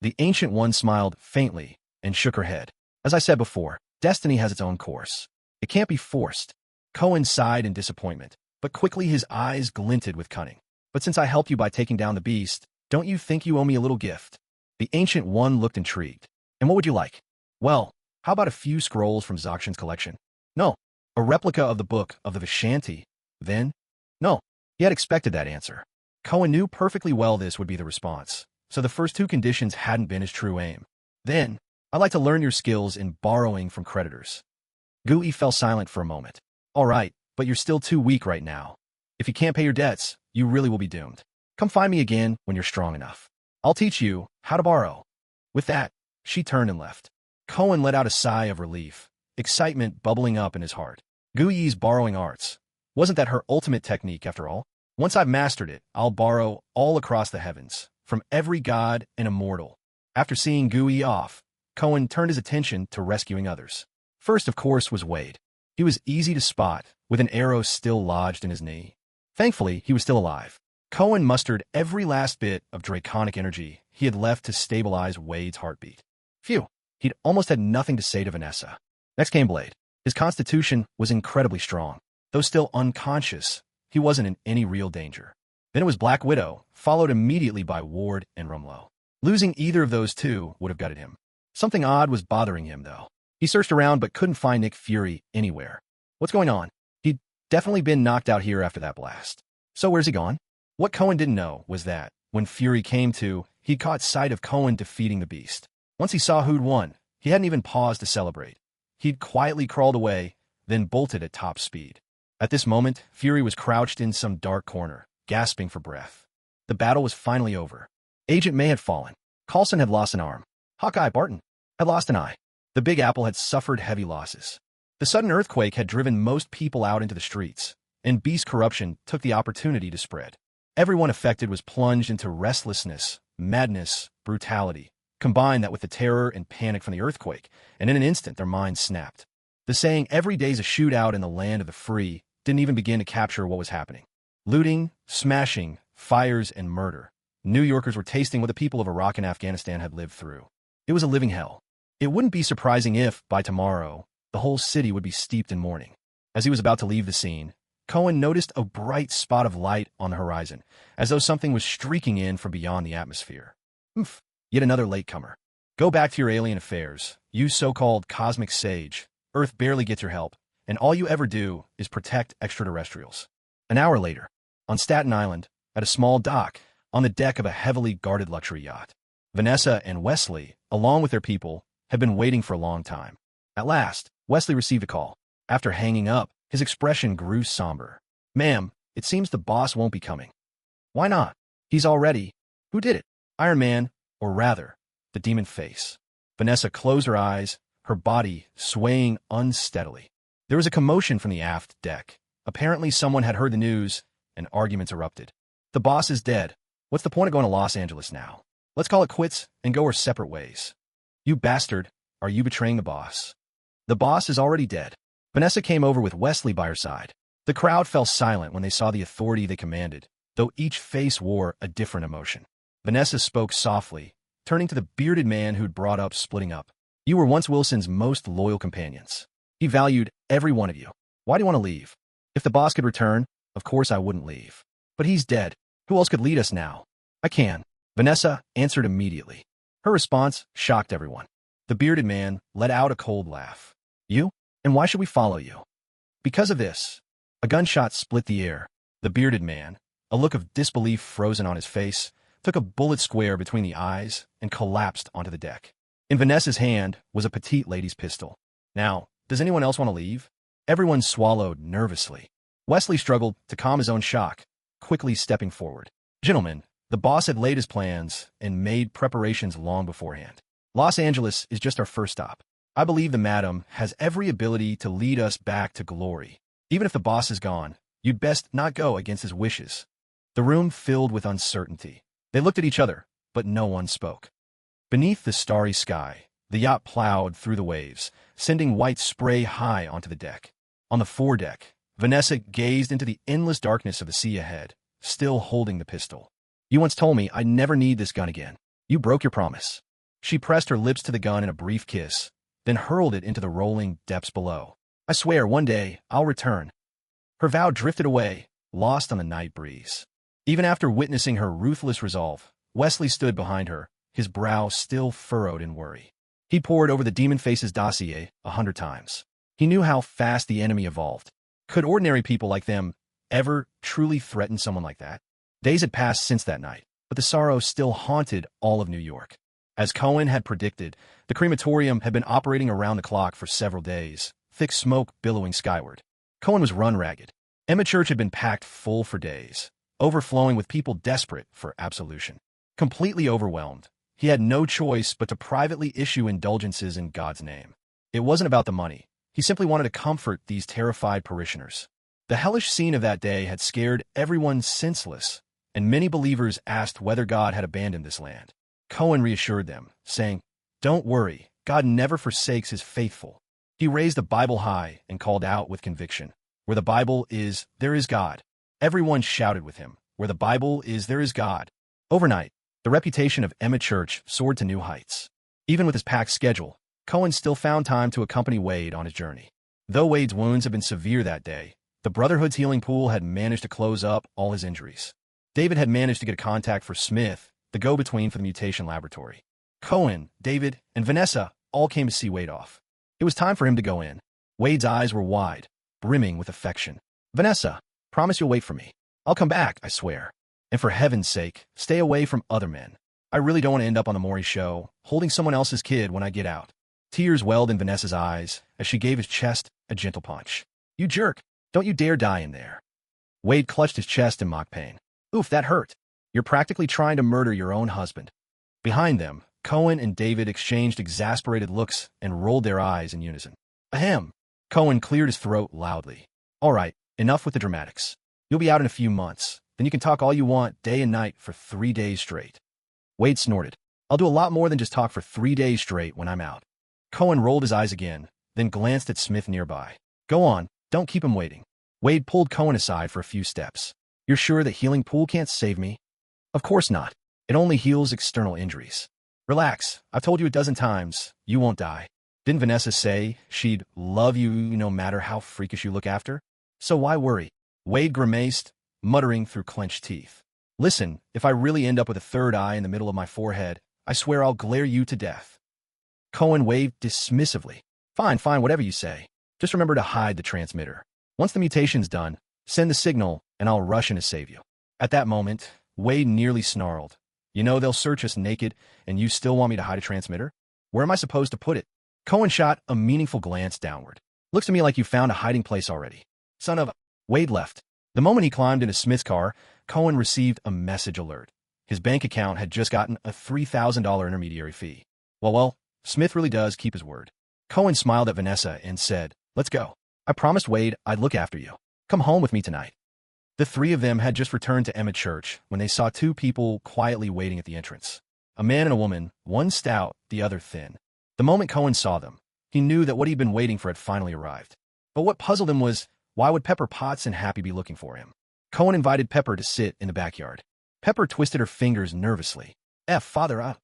The Ancient One smiled faintly and shook her head. As I said before, destiny has its own course. It can't be forced. Cohen sighed in disappointment, but quickly his eyes glinted with cunning. But since I helped you by taking down the beast, don't you think you owe me a little gift? The Ancient One looked intrigued. And what would you like? Well, how about a few scrolls from Zakshin's collection? No. A replica of the Book of the Vishanti? Then? No. He had expected that answer. Cohen knew perfectly well this would be the response, so the first two conditions hadn't been his true aim. Then, I'd like to learn your skills in borrowing from creditors. Gui fell silent for a moment. All right, but you're still too weak right now. If you can't pay your debts, you really will be doomed. Come find me again when you're strong enough. I'll teach you how to borrow. With that, she turned and left. Cohen let out a sigh of relief, excitement bubbling up in his heart. Gui's borrowing arts. Wasn't that her ultimate technique after all? Once I've mastered it, I'll borrow all across the heavens, from every god and immortal. After seeing Gui off, Cohen turned his attention to rescuing others. First, of course, was Wade. He was easy to spot, with an arrow still lodged in his knee. Thankfully, he was still alive. Cohen mustered every last bit of draconic energy he had left to stabilize Wade's heartbeat. Phew, he'd almost had nothing to say to Vanessa. Next came Blade. His constitution was incredibly strong. Though still unconscious, he wasn't in any real danger. Then it was Black Widow, followed immediately by Ward and Rumlow. Losing either of those two would have gutted him. Something odd was bothering him, though. He searched around but couldn't find Nick Fury anywhere. What's going on? He'd definitely been knocked out here after that blast. So where's he gone? What Cohen didn't know was that, when Fury came to, he'd caught sight of Cohen defeating the beast. Once he saw who'd won, he hadn't even paused to celebrate. He'd quietly crawled away, then bolted at top speed. At this moment, Fury was crouched in some dark corner, gasping for breath. The battle was finally over. Agent May had fallen. Coulson had lost an arm. Hawkeye Barton had lost an eye. The Big Apple had suffered heavy losses. The sudden earthquake had driven most people out into the streets, and beast corruption took the opportunity to spread. Everyone affected was plunged into restlessness, madness, brutality. Combine that with the terror and panic from the earthquake, and in an instant their minds snapped. The saying, "Every day's a shootout in the land of the free," didn't even begin to capture what was happening. Looting, smashing, fires, and murder. New Yorkers were tasting what the people of Iraq and Afghanistan had lived through. It was a living hell. It wouldn't be surprising if, by tomorrow, the whole city would be steeped in mourning. As he was about to leave the scene, Cohen noticed a bright spot of light on the horizon, as though something was streaking in from beyond the atmosphere. Oof, yet another latecomer. Go back to your alien affairs, you so-called cosmic sage. Earth barely gets your help, and all you ever do is protect extraterrestrials. An hour later, on Staten Island, at a small dock, on the deck of a heavily guarded luxury yacht, Vanessa and Wesley, along with their people, had been waiting for a long time. At last, Wesley received a call. After hanging up, his expression grew somber. "Ma'am, it seems the boss won't be coming." "Why not? He's already—" "Who did it? Iron Man, or rather, the demon face." Vanessa closed her eyes, her body swaying unsteadily. There was a commotion from the aft deck. Apparently someone had heard the news, and arguments erupted. "The boss is dead. What's the point of going to Los Angeles now? Let's call it quits and go our separate ways." "You bastard, are you betraying the boss?" "The boss is already dead." Vanessa came over with Wesley by her side. The crowd fell silent when they saw the authority they commanded, though each face wore a different emotion. Vanessa spoke softly, turning to the bearded man who'd brought up splitting up. "You were once Wilson's most loyal companions. He valued every one of you. Why do you want to leave?" "If the boss could return, of course I wouldn't leave. But he's dead. Who else could lead us now?" "I can." Vanessa answered immediately. Her response shocked everyone. The bearded man let out a cold laugh. "You? And why should we follow you?" "Because of this." A gunshot split the air. The bearded man, a look of disbelief frozen on his face, took a bullet square between the eyes and collapsed onto the deck. In Vanessa's hand was a petite lady's pistol. "Now, does anyone else want to leave?" Everyone swallowed nervously. Wesley struggled to calm his own shock, quickly stepping forward. "Gentlemen, the boss had laid his plans and made preparations long beforehand. Los Angeles is just our first stop. I believe the madam has every ability to lead us back to glory. Even if the boss is gone, you'd best not go against his wishes." The room filled with uncertainty. They looked at each other, but no one spoke. Beneath the starry sky, the yacht plowed through the waves, sending white spray high onto the deck. On the foredeck, Vanessa gazed into the endless darkness of the sea ahead, still holding the pistol. You once told me I'd never need this gun again. You broke your promise. She pressed her lips to the gun in a brief kiss, then hurled it into the rolling depths below. I swear one day I'll return. Her vow drifted away, lost on the night breeze. Even after witnessing her ruthless resolve, Wesley stood behind her, his brow still furrowed in worry. He pored over the Demon Faces dossier 100 times. He knew how fast the enemy evolved. Could ordinary people like them ever truly threaten someone like that? Days had passed since that night, but the sorrow still haunted all of New York. As Cohen had predicted, the crematorium had been operating around the clock for several days, thick smoke billowing skyward. Cohen was run ragged. Emma Church had been packed full for days, overflowing with people desperate for absolution. Completely overwhelmed, he had no choice but to privately issue indulgences in God's name. It wasn't about the money. He simply wanted to comfort these terrified parishioners. The hellish scene of that day had scared everyone senseless, and many believers asked whether God had abandoned this land. Cohen reassured them, saying, "Don't worry, God never forsakes his faithful." He raised the Bible high and called out with conviction, "Where the Bible is, there is God." Everyone shouted with him, "Where the Bible is, there is God." Overnight, the reputation of Emma Church soared to new heights. Even with his packed schedule, Cohen still found time to accompany Wade on his journey. Though Wade's wounds had been severe that day, the Brotherhood's healing pool had managed to close up all his injuries. David had managed to get a contact for Smith, the go-between for the mutation laboratory. Cohen, David, and Vanessa all came to see Wade off. It was time for him to go in. Wade's eyes were wide, brimming with affection. "Vanessa, promise you'll wait for me. I'll come back, I swear. And for heaven's sake, stay away from other men. I really don't want to end up on the Maury show, holding someone else's kid when I get out." Tears welled in Vanessa's eyes as she gave his chest a gentle punch. "You jerk. Don't you dare die in there." Wade clutched his chest in mock pain. "Oof, that hurt. You're practically trying to murder your own husband." Behind them, Cohen and David exchanged exasperated looks and rolled their eyes in unison. Ahem. Cohen cleared his throat loudly. "All right, enough with the dramatics. You'll be out in a few months. Then you can talk all you want day and night for 3 days straight." Wade snorted. "I'll do a lot more than just talk for 3 days straight when I'm out." Cohen rolled his eyes again, then glanced at Smith nearby. "Go on, don't keep him waiting." Wade pulled Cohen aside for a few steps. "You're sure the healing pool can't save me?" "Of course not. It only heals external injuries. Relax, I've told you a dozen times, you won't die. Didn't Vanessa say she'd love you no matter how freakish you look after? So why worry?" Wade grimaced, muttering through clenched teeth. "Listen, if I really end up with a third eye in the middle of my forehead, I swear I'll glare you to death." Cohen waved dismissively. Fine, whatever you say. Just remember to hide the transmitter. Once the mutation's done, send the signal, and I'll rush in to save you." At that moment, Wade nearly snarled. "You know they'll search us naked, and you still want me to hide a transmitter? Where am I supposed to put it?" Cohen shot a meaningful glance downward. "Looks to me like you found a hiding place already. Son of a—" Wade left. The moment he climbed into Smith's car, Cohen received a message alert. His bank account had just gotten a $3,000 intermediary fee. Well, Smith really does keep his word. Cohen smiled at Vanessa and said, "Let's go. I promised Wade I'd look after you. Come home with me tonight." The three of them had just returned to Emma Church when they saw two people quietly waiting at the entrance. A man and a woman, one stout, the other thin. The moment Cohen saw them, he knew that what he'd been waiting for had finally arrived. But what puzzled him was, why would Pepper Potts and Happy be looking for him? Cohen invited Pepper to sit in the backyard. Pepper twisted her fingers nervously. Father,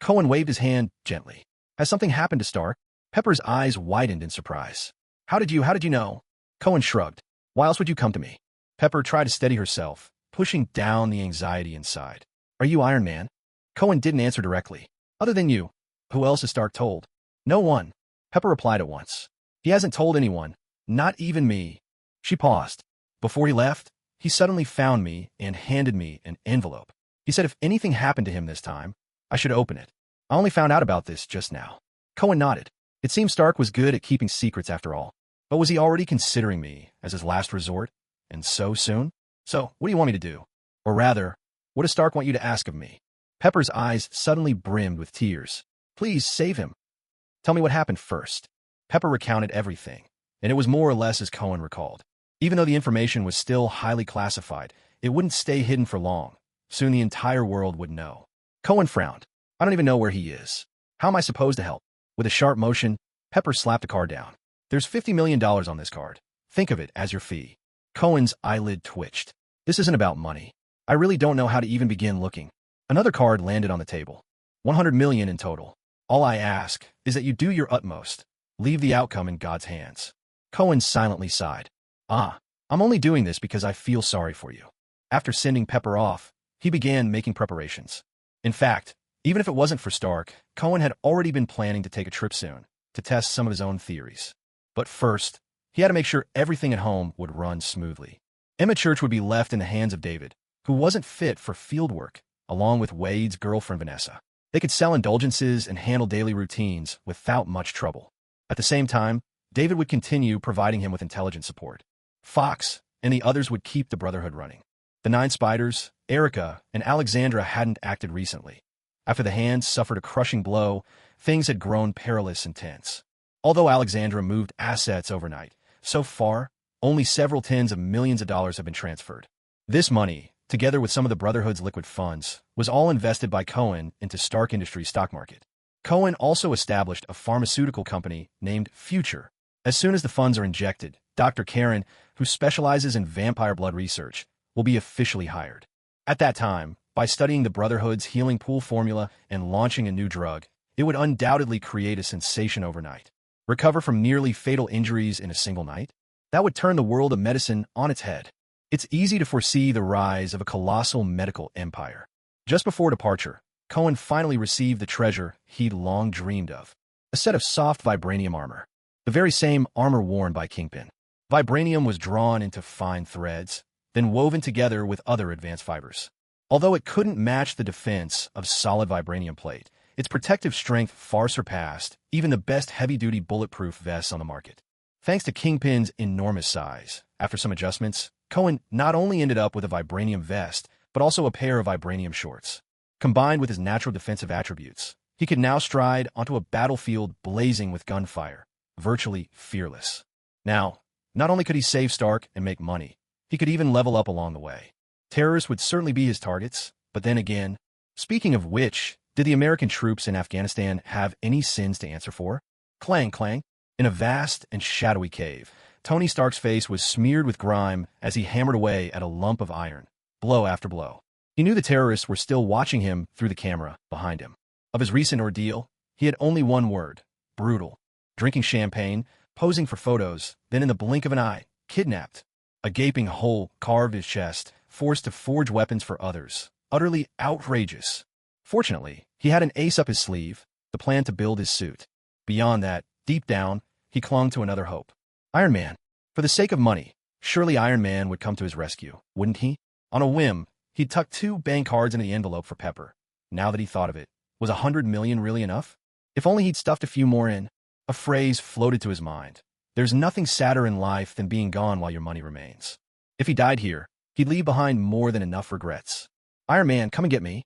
Cohen waved his hand gently. "Has something happened to Stark?" Pepper's eyes widened in surprise. How did you know?" Cohen shrugged. "Why else would you come to me?" Pepper tried to steady herself, pushing down the anxiety inside. "Are you Iron Man?" Cohen didn't answer directly. "Other than you, who else has Stark told?" "No one," Pepper replied at once. "He hasn't told anyone, not even me." She paused. "Before he left, he suddenly found me and handed me an envelope. He said if anything happened to him this time, I should open it. I only found out about this just now." Cohen nodded. It seemed Stark was good at keeping secrets after all. But was he already considering me as his last resort? And so soon? "So, what do you want me to do? Or rather, what does Stark want you to ask of me?" Pepper's eyes suddenly brimmed with tears. "Please save him." "Tell me what happened first." Pepper recounted everything, and it was more or less as Cohen recalled. Even though the information was still highly classified, it wouldn't stay hidden for long. Soon the entire world would know. Cohen frowned. "I don't even know where he is. How am I supposed to help?" With a sharp motion, Pepper slapped the card down. "There's $50 million on this card. Think of it as your fee." Cohen's eyelid twitched. "This isn't about money. I really don't know how to even begin looking. Another card landed on the table. 100 million in total. All I ask is that you do your utmost. Leave the outcome in God's hands. Cohen silently sighed. I'm only doing this because I feel sorry for you. After sending Pepper off, he began making preparations. In fact, even if it wasn't for Stark, Cohen had already been planning to take a trip soon to test some of his own theories. But first, he had to make sure everything at home would run smoothly. Emma Church would be left in the hands of David, who wasn't fit for field work, along with Wade's girlfriend Vanessa. They could sell indulgences and handle daily routines without much trouble. At the same time, David would continue providing him with intelligence support. Fox and the others would keep the Brotherhood running. The 9 Spiders, Erica, and Alexandra hadn't acted recently. After the Hands suffered a crushing blow, things had grown perilous and tense. Although Alexandra moved assets overnight, so far, only several tens of millions of dollars have been transferred. This money, together with some of the Brotherhood's liquid funds, was all invested by Cohen into Stark Industries' stock market. Cohen also established a pharmaceutical company named Future. As soon as the funds are injected, Dr. Karen, who specializes in vampire blood research, will be officially hired. At that time, by studying the Brotherhood's healing pool formula and launching a new drug, it would undoubtedly create a sensation overnight. Recover from nearly fatal injuries in a single night? That would turn the world of medicine on its head. It's easy to foresee the rise of a colossal medical empire. Just before departure, Cohen finally received the treasure he'd long dreamed of, a set of soft vibranium armor, the very same armor worn by Kingpin. Vibranium was drawn into fine threads, then woven together with other advanced fibers. Although it couldn't match the defense of solid vibranium plate, its protective strength far surpassed even the best heavy-duty bulletproof vests on the market. Thanks to Kingpin's enormous size, after some adjustments, Cohen not only ended up with a vibranium vest, but also a pair of vibranium shorts. Combined with his natural defensive attributes, he could now stride onto a battlefield blazing with gunfire, virtually fearless. Now, not only could he save Stark and make money, he could even level up along the way. Terrorists would certainly be his targets, but then again, speaking of which, did the American troops in Afghanistan have any sins to answer for? Clang, clang. In a vast and shadowy cave, Tony Stark's face was smeared with grime as he hammered away at a lump of iron, blow after blow. He knew the terrorists were still watching him through the camera behind him. Of his recent ordeal, he had only one word: brutal. Drinking champagne, posing for photos, then in the blink of an eye, kidnapped. A gaping hole carved his chest, forced to forge weapons for others. Utterly outrageous. Fortunately, he had an ace up his sleeve, the plan to build his suit. Beyond that, deep down, he clung to another hope. Iron Man. For the sake of money, surely Iron Man would come to his rescue, wouldn't he? On a whim, he'd tucked 2 bank cards into the envelope for Pepper. Now that he thought of it, was 100 million really enough? If only he'd stuffed a few more in. A phrase floated to his mind. There's nothing sadder in life than being gone while your money remains. If he died here, he'd leave behind more than enough regrets. Iron Man, come and get me.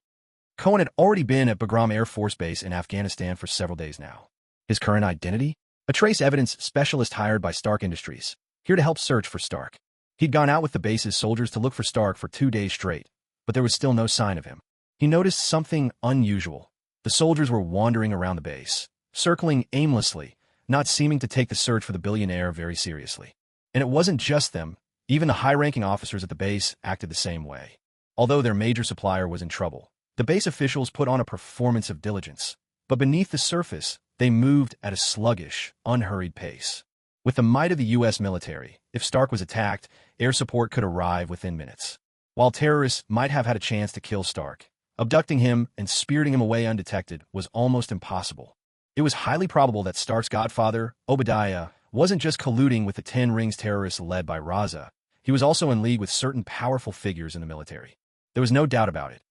Cohen had already been at Bagram Air Force Base in Afghanistan for several days now. His current identity? A trace evidence specialist hired by Stark Industries, here to help search for Stark. He'd gone out with the base's soldiers to look for Stark for 2 days straight, but there was still no sign of him. He noticed something unusual. The soldiers were wandering around the base, circling aimlessly, not seeming to take the search for the billionaire very seriously. And it wasn't just them. Even the high-ranking officers at the base acted the same way. Although their major supplier was in trouble, the base officials put on a performance of diligence. But beneath the surface, they moved at a sluggish, unhurried pace. With the might of the U.S. military, if Stark was attacked, air support could arrive within minutes. While terrorists might have had a chance to kill Stark, abducting him and spiriting him away undetected was almost impossible. It was highly probable that Stark's godfather, Obadiah, wasn't just colluding with the Ten Rings terrorists led by Raza. He was also in league with certain powerful figures in the military. There was no doubt about it.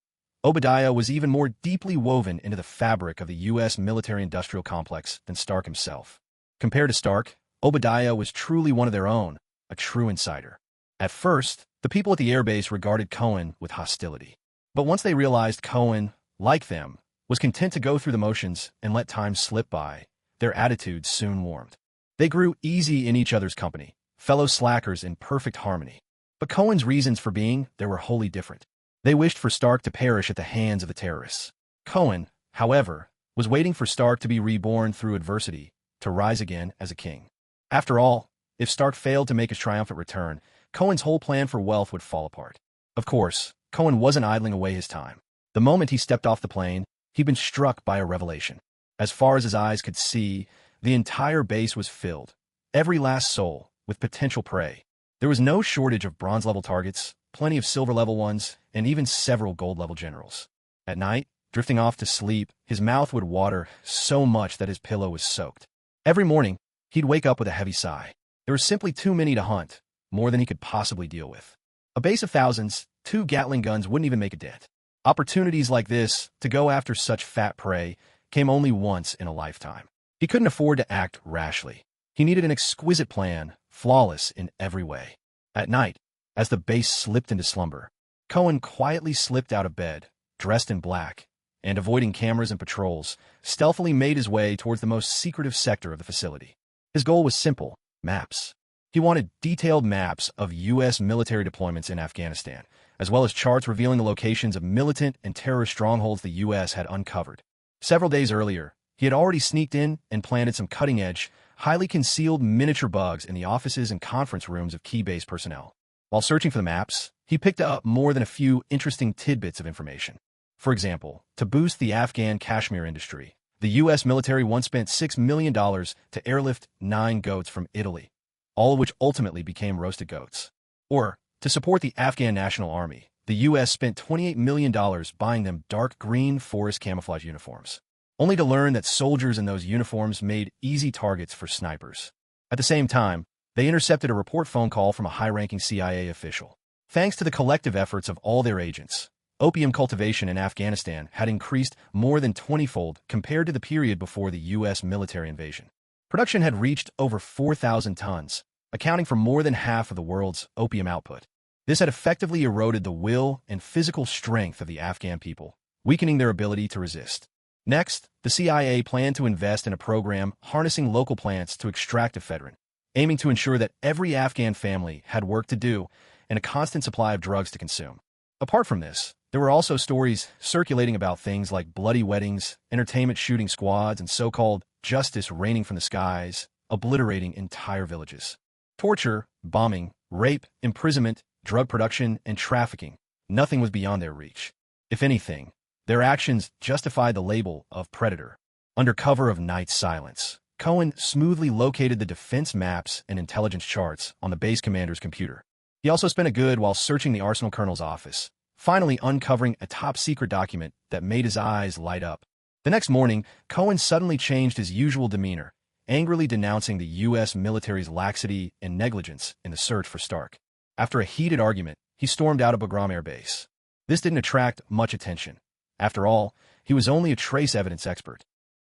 Obadiah was even more deeply woven into the fabric of the U.S. military-industrial complex than Stark himself. Compared to Stark, Obadiah was truly one of their own, a true insider. At first, the people at the airbase regarded Cohen with hostility. But once they realized Cohen, like them, was content to go through the motions and let time slip by, their attitudes soon warmed. They grew easy in each other's company, fellow slackers in perfect harmony. But Cohen's reasons for being there were wholly different. They wished for Stark to perish at the hands of the terrorists. Cohen, however, was waiting for Stark to be reborn through adversity, to rise again as a king. After all, if Stark failed to make his triumphant return, Cohen's whole plan for wealth would fall apart. Of course, Cohen wasn't idling away his time. The moment he stepped off the plane, he'd been struck by a revelation. As far as his eyes could see, the entire base was filled, every last soul, with potential prey. There was no shortage of bronze-level targets, plenty of silver-level ones, and even several gold-level generals. At night, drifting off to sleep, his mouth would water so much that his pillow was soaked. Every morning, he'd wake up with a heavy sigh. There were simply too many to hunt, more than he could possibly deal with. A base of thousands, 2 Gatling guns wouldn't even make a dent. Opportunities like this, to go after such fat prey, came only once in a lifetime. He couldn't afford to act rashly. He needed an exquisite plan, flawless in every way. At night, as the base slipped into slumber, Cohen quietly slipped out of bed, dressed in black, and avoiding cameras and patrols, stealthily made his way towards the most secretive sector of the facility. His goal was simple: maps. He wanted detailed maps of U.S. military deployments in Afghanistan, as well as charts revealing the locations of militant and terrorist strongholds the U.S. had uncovered. Several days earlier, he had already sneaked in and planted some cutting-edge, highly concealed miniature bugs in the offices and conference rooms of key base personnel. While searching for the maps, he picked up more than a few interesting tidbits of information. For example, to boost the Afghan cashmere industry, the U.S. military once spent $6 million to airlift 9 goats from Italy, all of which ultimately became roasted goats. Or, to support the Afghan National Army, the U.S. spent $28 million buying them dark green forest camouflage uniforms, only to learn that soldiers in those uniforms made easy targets for snipers. At the same time, they intercepted a report phone call from a high-ranking CIA official. Thanks to the collective efforts of all their agents, opium cultivation in Afghanistan had increased more than 20-fold compared to the period before the U.S. military invasion. Production had reached over 4,000 tons, accounting for more than half of the world's opium output. This had effectively eroded the will and physical strength of the Afghan people, weakening their ability to resist. Next, the CIA planned to invest in a program harnessing local plants to extract ephedrine, aiming to ensure that every Afghan family had work to do and a constant supply of drugs to consume. Apart from this, there were also stories circulating about things like bloody weddings, entertainment shooting squads, and so-called justice raining from the skies, obliterating entire villages. Torture, bombing, rape, imprisonment, drug production, and trafficking, nothing was beyond their reach. If anything, their actions justified the label of predator. Under cover of night silence, Cohen smoothly located the defense maps and intelligence charts on the base commander's computer. He also spent a good while searching the arsenal colonel's office, finally uncovering a top-secret document that made his eyes light up. The next morning, Cohen suddenly changed his usual demeanor, angrily denouncing the U.S. military's laxity and negligence in the search for Stark. After a heated argument, he stormed out of Bagram Air Base. This didn't attract much attention. After all, he was only a trace evidence expert.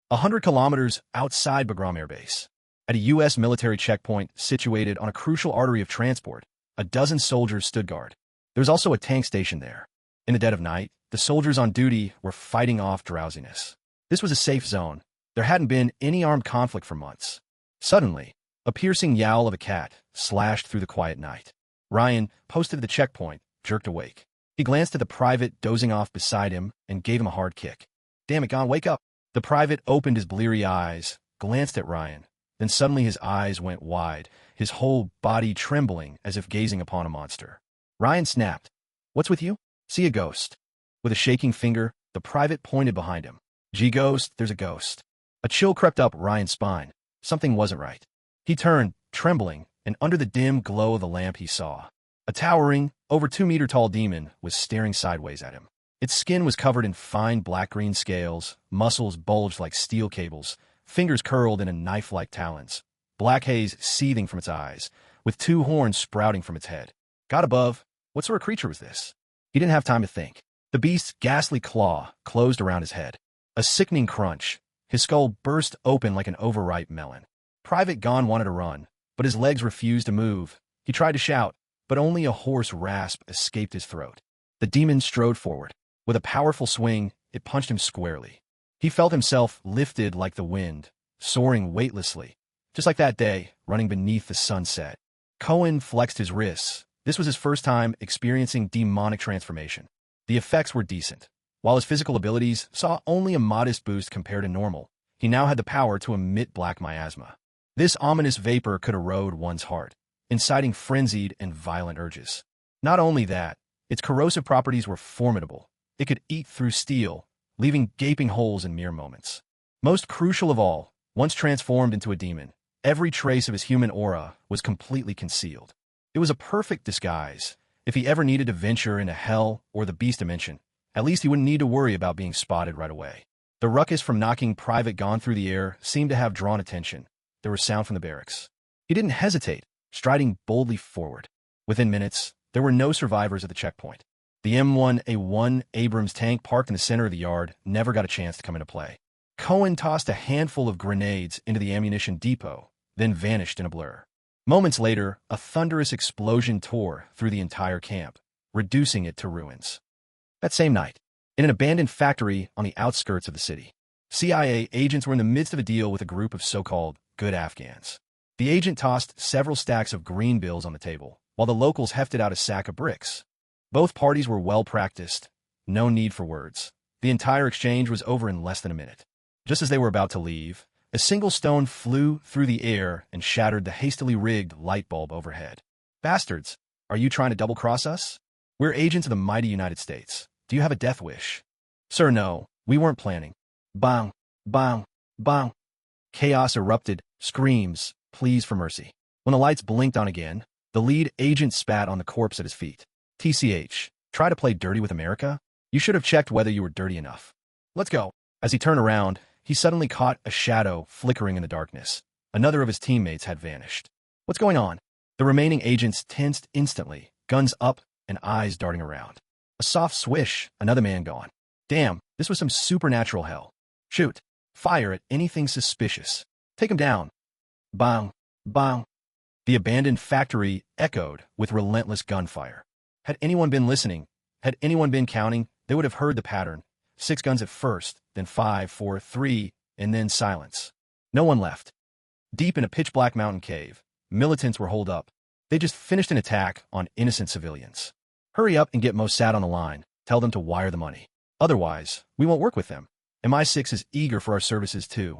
100 kilometers outside Bagram Air Base, at a U.S. military checkpoint situated on a crucial artery of transport, a dozen soldiers stood guard. There was also a tank station there. In the dead of night, the soldiers on duty were fighting off drowsiness. This was a safe zone. There hadn't been any armed conflict for months. Suddenly, a piercing yowl of a cat slashed through the quiet night. Ryan, posted at the checkpoint, jerked awake. He glanced at the private dozing off beside him and gave him a hard kick. "Damn it, Gon, wake up!" The private opened his bleary eyes, glanced at Ryan. Then suddenly his eyes went wide, his whole body trembling as if gazing upon a monster. Ryan snapped. "What's with you?" "See a ghost." With a shaking finger, the private pointed behind him. "Gee, ghost, there's a ghost." A chill crept up Ryan's spine. Something wasn't right. He turned, trembling, and under the dim glow of the lamp he saw a towering, over 2-meter-tall demon was staring sideways at him. Its skin was covered in fine black-green scales, muscles bulged like steel cables, fingers curled into knife-like talons, black haze seething from its eyes, with 2 horns sprouting from its head. God above, what sort of creature was this? He didn't have time to think. The beast's ghastly claw closed around his head. A sickening crunch. His skull burst open like an overripe melon. Private Gon wanted to run, but his legs refused to move. He tried to shout, but only a hoarse rasp escaped his throat. The demon strode forward. With a powerful swing, it punched him squarely. He felt himself lifted like the wind, soaring weightlessly, just like that day, running beneath the sunset. Cohen flexed his wrists. This was his first time experiencing demonic transformation. The effects were decent. While his physical abilities saw only a modest boost compared to normal, he now had the power to emit black miasma. This ominous vapor could erode one's heart, inciting frenzied and violent urges. Not only that, Its corrosive properties were formidable. It could eat through steel, leaving gaping holes in mere moments. Most crucial of all, once transformed into a demon, every trace of his human aura was completely concealed. It was a perfect disguise. If he ever needed to venture into hell or the beast dimension, at least he wouldn't need to worry about being spotted right away. The ruckus from knocking Private Gone through the air seemed to have drawn attention. There was sound from the barracks. He didn't hesitate, striding boldly forward. Within minutes, there were no survivors at the checkpoint. The M1A1 Abrams tank parked in the center of the yard never got a chance to come into play. Cohen tossed a handful of grenades into the ammunition depot, then vanished in a blur. Moments later, a thunderous explosion tore through the entire camp, reducing it to ruins. That same night, in an abandoned factory on the outskirts of the city, CIA agents were in the midst of a deal with a group of so-called good Afghans. The agent tossed several stacks of green bills on the table, while the locals hefted out a sack of bricks. Both parties were well-practiced. No need for words. The entire exchange was over in less than a minute. Just as they were about to leave, a single stone flew through the air and shattered the hastily rigged light bulb overhead. Bastards, are you trying to double-cross us? We're agents of the mighty United States. Do you have a death wish? Sir, no, we weren't planning. Bang, bang, bang. Chaos erupted, screams, pleas for mercy. When the lights blinked on again, the lead agent spat on the corpse at his feet. TCH, try to play dirty with America? You should have checked whether you were dirty enough. Let's go. As he turned around, he suddenly caught a shadow flickering in the darkness. Another of his teammates had vanished. What's going on? The remaining agents tensed instantly, guns up and eyes darting around. A soft swish, another man gone. Damn, this was some supernatural hell. Shoot. Fire at anything suspicious. Take him down. Bang, bang. The abandoned factory echoed with relentless gunfire. Had anyone been listening, had anyone been counting, they would have heard the pattern. 6 guns at first, then 5, 4, 3, and then silence. No one left. Deep in a pitch-black mountain cave, militants were holed up. They just finished an attack on innocent civilians. Hurry up and get Mossad on the line. Tell them to wire the money. Otherwise, we won't work with them. MI6 is eager for our services too.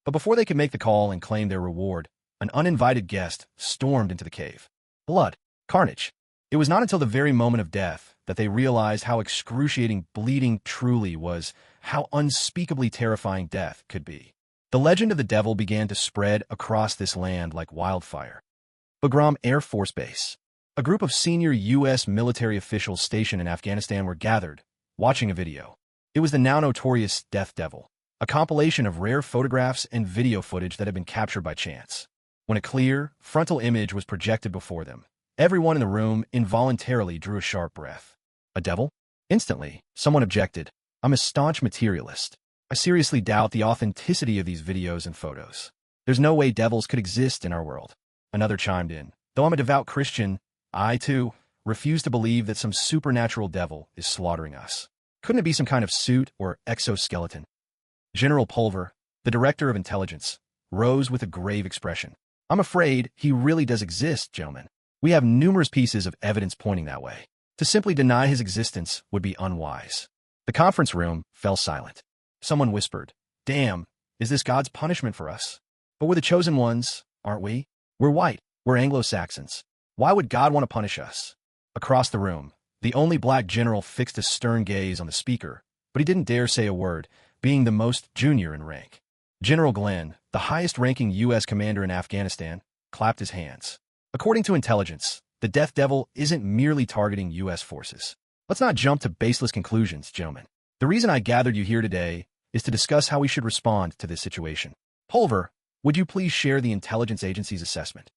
But before they could make the call and claim their reward, an uninvited guest stormed into the cave. Blood. Carnage. It was not until the very moment of death that they realized how excruciating bleeding truly was, how unspeakably terrifying death could be. The legend of the devil began to spread across this land like wildfire. Bagram Air Force Base. A group of senior U.S. military officials stationed in Afghanistan were gathered, watching a video. It was the now notorious Death Devil, a compilation of rare photographs and video footage that had been captured by chance. When a clear, frontal image was projected before them, everyone in the room involuntarily drew a sharp breath. A devil? Instantly, someone objected. I'm a staunch materialist. I seriously doubt the authenticity of these videos and photos. There's no way devils could exist in our world. Another chimed in. Though I'm a devout Christian, I, too, refuse to believe that some supernatural devil is slaughtering us. Couldn't it be some kind of suit or exoskeleton? General Pulver, the director of intelligence, rose with a grave expression. I'm afraid he really does exist, gentlemen. We have numerous pieces of evidence pointing that way. To simply deny his existence would be unwise. The conference room fell silent. Someone whispered, Damn, is this God's punishment for us? But we're the chosen ones, aren't we? We're white. We're Anglo-Saxons. Why would God want to punish us? Across the room, the only black general fixed a stern gaze on the speaker, but he didn't dare say a word, being the most junior in rank. General Glenn, the highest-ranking U.S. commander in Afghanistan, clapped his hands. According to intelligence, the Death Devil isn't merely targeting U.S. forces. Let's not jump to baseless conclusions, gentlemen. The reason I gathered you here today is to discuss how we should respond to this situation. Pulver, would you please share the intelligence agency's assessment?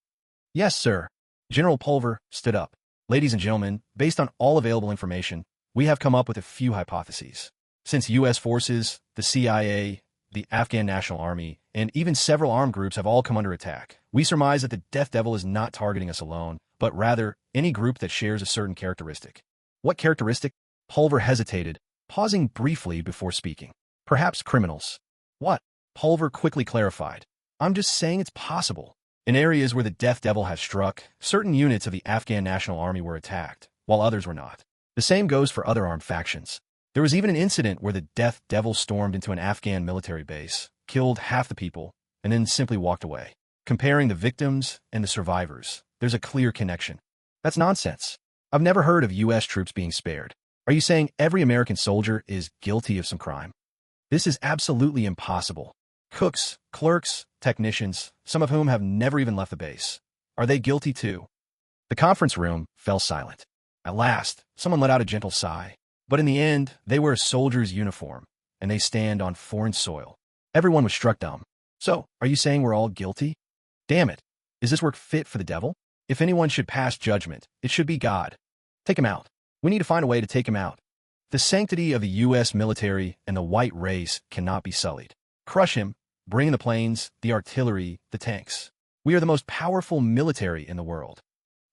Yes, sir. General Pulver stood up. Ladies and gentlemen, based on all available information, we have come up with a few hypotheses. Since U.S. forces, the CIA, the Afghan National Army, and even several armed groups have all come under attack, we surmise that the Death Devil is not targeting us alone, but rather any group that shares a certain characteristic. What characteristic? Pulver hesitated, pausing briefly before speaking. Perhaps criminals. What? Pulver quickly clarified. I'm just saying it's possible. In areas where the Death Devil has struck, certain units of the Afghan National Army were attacked, while others were not. The same goes for other armed factions. There was even an incident where the Death Devil stormed into an Afghan military base, killed half the people, and then simply walked away. Comparing the victims and the survivors, there's a clear connection. That's nonsense. I've never heard of U.S. troops being spared. Are you saying every American soldier is guilty of some crime? This is absolutely impossible. Cooks, clerks, technicians, some of whom have never even left the base. Are they guilty too? The conference room fell silent. At last, someone let out a gentle sigh. But in the end, they wear a soldier's uniform, and they stand on foreign soil. Everyone was struck dumb. So, are you saying we're all guilty? Damn it. Is this work fit for the devil? If anyone should pass judgment, it should be God. Take him out. We need to find a way to take him out. The sanctity of the U.S. military and the white race cannot be sullied. Crush him, bring in the planes, the artillery, the tanks. We are the most powerful military in the world.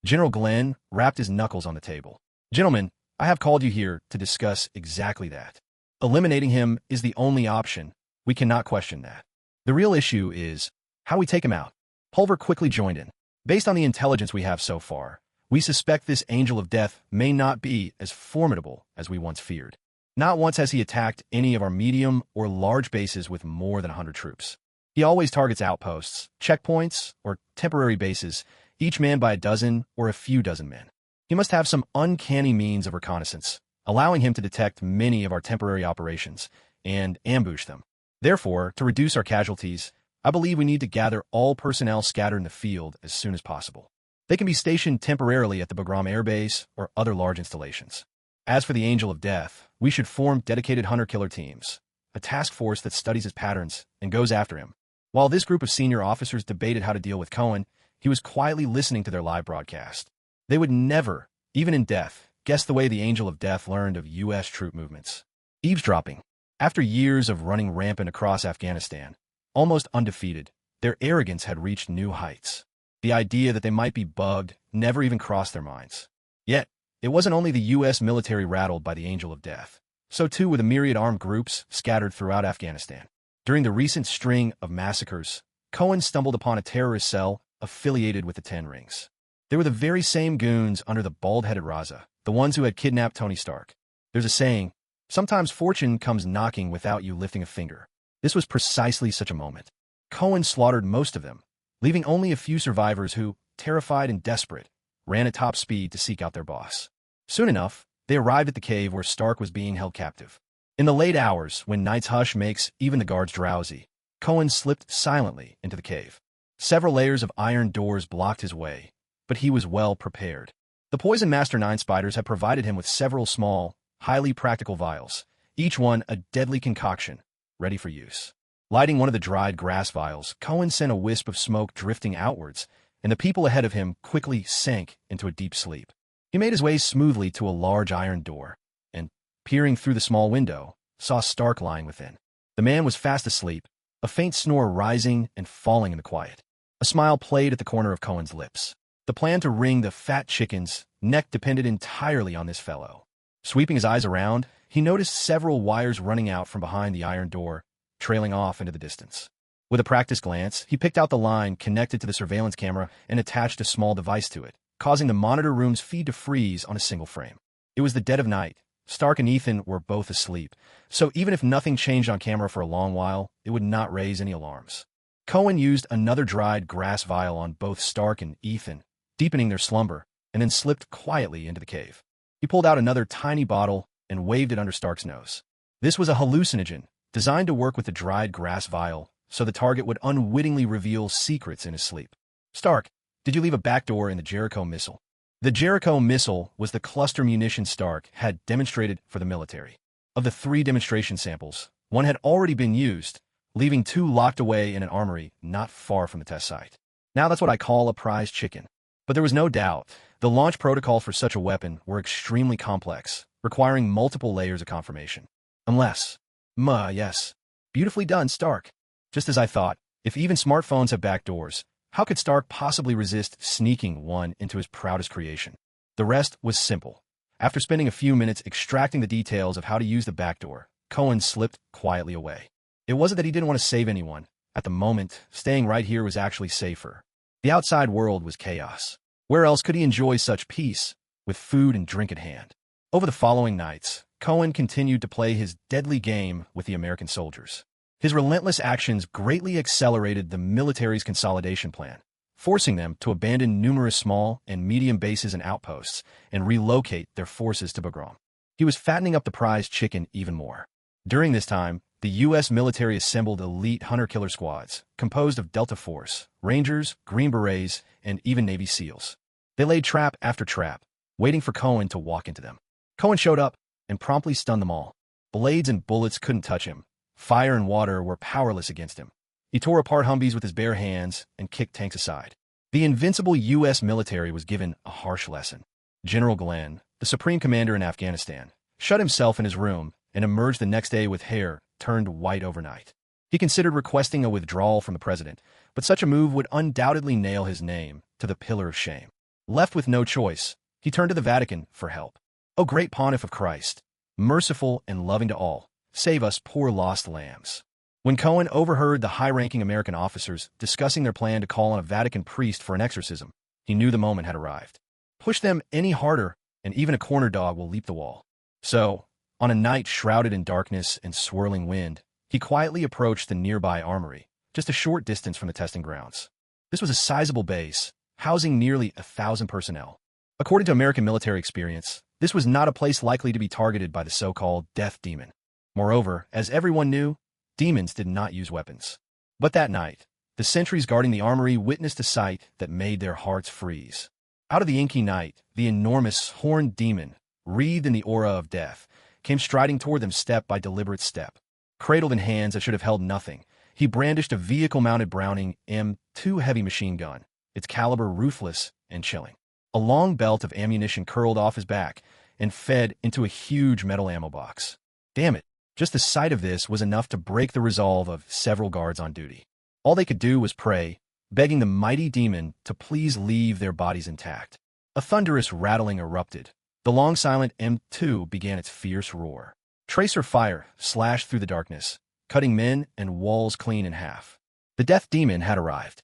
General Glenn rapped his knuckles on the table. Gentlemen, I have called you here to discuss exactly that. Eliminating him is the only option. We cannot question that. The real issue is how we take him out. Pulver quickly joined in. Based on the intelligence we have so far, we suspect this angel of death may not be as formidable as we once feared. Not once has he attacked any of our medium or large bases with more than 100 troops. He always targets outposts, checkpoints, or temporary bases, each manned by a dozen or a few dozen men. He must have some uncanny means of reconnaissance, allowing him to detect many of our temporary operations and ambush them. Therefore, to reduce our casualties, I believe we need to gather all personnel scattered in the field as soon as possible. They can be stationed temporarily at the Bagram Air Base or other large installations. As for the Angel of Death, we should form dedicated hunter-killer teams, a task force that studies his patterns and goes after him. While this group of senior officers debated how to deal with Cohen, he was quietly listening to their live broadcast. They would never, even in death, guess the way the Angel of Death learned of U.S. troop movements. Eavesdropping. After years of running rampant across Afghanistan, almost undefeated, their arrogance had reached new heights. The idea that they might be bugged never even crossed their minds. Yet, it wasn't only the U.S. military rattled by the Angel of Death. So too were the myriad armed groups scattered throughout Afghanistan. During the recent string of massacres, Cohen stumbled upon a terrorist cell affiliated with the Ten Rings. They were the very same goons under the bald-headed Raza, the ones who had kidnapped Tony Stark. There's a saying, sometimes fortune comes knocking without you lifting a finger. This was precisely such a moment. Cohen slaughtered most of them, leaving only a few survivors who, terrified and desperate, ran at top speed to seek out their boss. Soon enough, they arrived at the cave where Stark was being held captive. In the late hours, when night's hush makes even the guards drowsy, Cohen slipped silently into the cave. Several layers of iron doors blocked his way, but he was well prepared. The Poison Master 9 spiders had provided him with several small, highly practical vials, each one a deadly concoction, ready for use. Lighting one of the dried grass vials, Cohen sent a wisp of smoke drifting outwards, and the people ahead of him quickly sank into a deep sleep. He made his way smoothly to a large iron door, and, peering through the small window, saw Stark lying within. The man was fast asleep, a faint snore rising and falling in the quiet. A smile played at the corner of Cohen's lips. The plan to wring the fat chicken's neck depended entirely on this fellow. Sweeping his eyes around, he noticed several wires running out from behind the iron door, trailing off into the distance. With a practiced glance, he picked out the line connected to the surveillance camera and attached a small device to it, causing the monitor room's feed to freeze on a single frame. It was the dead of night. Stark and Ethan were both asleep, so even if nothing changed on camera for a long while, it would not raise any alarms. Cohen used another dried grass vial on both Stark and Ethan, deepening their slumber, and then slipped quietly into the cave. He pulled out another tiny bottle and waved it under Stark's nose. This was a hallucinogen, designed to work with the dried grass vial, so the target would unwittingly reveal secrets in his sleep. Stark, did you leave a backdoor in the Jericho missile? The Jericho missile was the cluster munition Stark had demonstrated for the military. Of the 3 demonstration samples, one had already been used, leaving 2 locked away in an armory not far from the test site. Now that's what I call a prize chicken. But there was no doubt, the launch protocol for such a weapon were extremely complex, requiring multiple layers of confirmation. Unless, yes. Beautifully done, Stark. Just as I thought, if even smartphones have backdoors, how could Stark possibly resist sneaking one into his proudest creation? The rest was simple. After spending a few minutes extracting the details of how to use the backdoor, Cohen slipped quietly away. It wasn't that he didn't want to save anyone. At the moment, staying right here was actually safer. The outside world was chaos. Where else could he enjoy such peace, with food and drink at hand? Over the following nights, Cohen continued to play his deadly game with the American soldiers. His relentless actions greatly accelerated the military's consolidation plan, forcing them to abandon numerous small and medium bases and outposts and relocate their forces to Bagram. He was fattening up the prized chicken even more. During this time, the U.S. military assembled elite hunter-killer squads composed of Delta Force, Rangers, Green Berets, and even Navy SEALs. They laid trap after trap, waiting for Cohen to walk into them. Cohen showed up and promptly stunned them all. Blades and bullets couldn't touch him. Fire and water were powerless against him. He tore apart Humvees with his bare hands and kicked tanks aside. The invincible U.S. military was given a harsh lesson. General Glenn, the supreme commander in Afghanistan, shut himself in his room and emerged the next day with hair turned white overnight. He considered requesting a withdrawal from the president, but such a move would undoubtedly nail his name to the pillar of shame. Left with no choice, he turned to the Vatican for help. "O great Pontiff of Christ, merciful and loving to all, save us poor lost lambs." When Cohen overheard the high-ranking American officers discussing their plan to call on a Vatican priest for an exorcism, he knew the moment had arrived. Push them any harder, and even a corner dog will leap the wall. So, on a night shrouded in darkness and swirling wind, he quietly approached the nearby armory, just a short distance from the testing grounds. This was a sizable base, housing nearly 1,000 personnel. According to American military experience, this was not a place likely to be targeted by the so-called Death Demon. Moreover, as everyone knew, demons did not use weapons. But that night, the sentries guarding the armory witnessed a sight that made their hearts freeze. Out of the inky night, the enormous horned demon, wreathed in the aura of death, came striding toward them step by deliberate step. Cradled in hands that should have held nothing, he brandished a vehicle-mounted Browning M2 heavy machine gun, its caliber ruthless and chilling. A long belt of ammunition curled off his back and fed into a huge metal ammo box. Damn it, just the sight of this was enough to break the resolve of several guards on duty. All they could do was pray, begging the mighty demon to please leave their bodies intact. A thunderous rattling erupted. The long silent M2 began its fierce roar. Tracer fire slashed through the darkness, cutting men and walls clean in half. The death demon had arrived.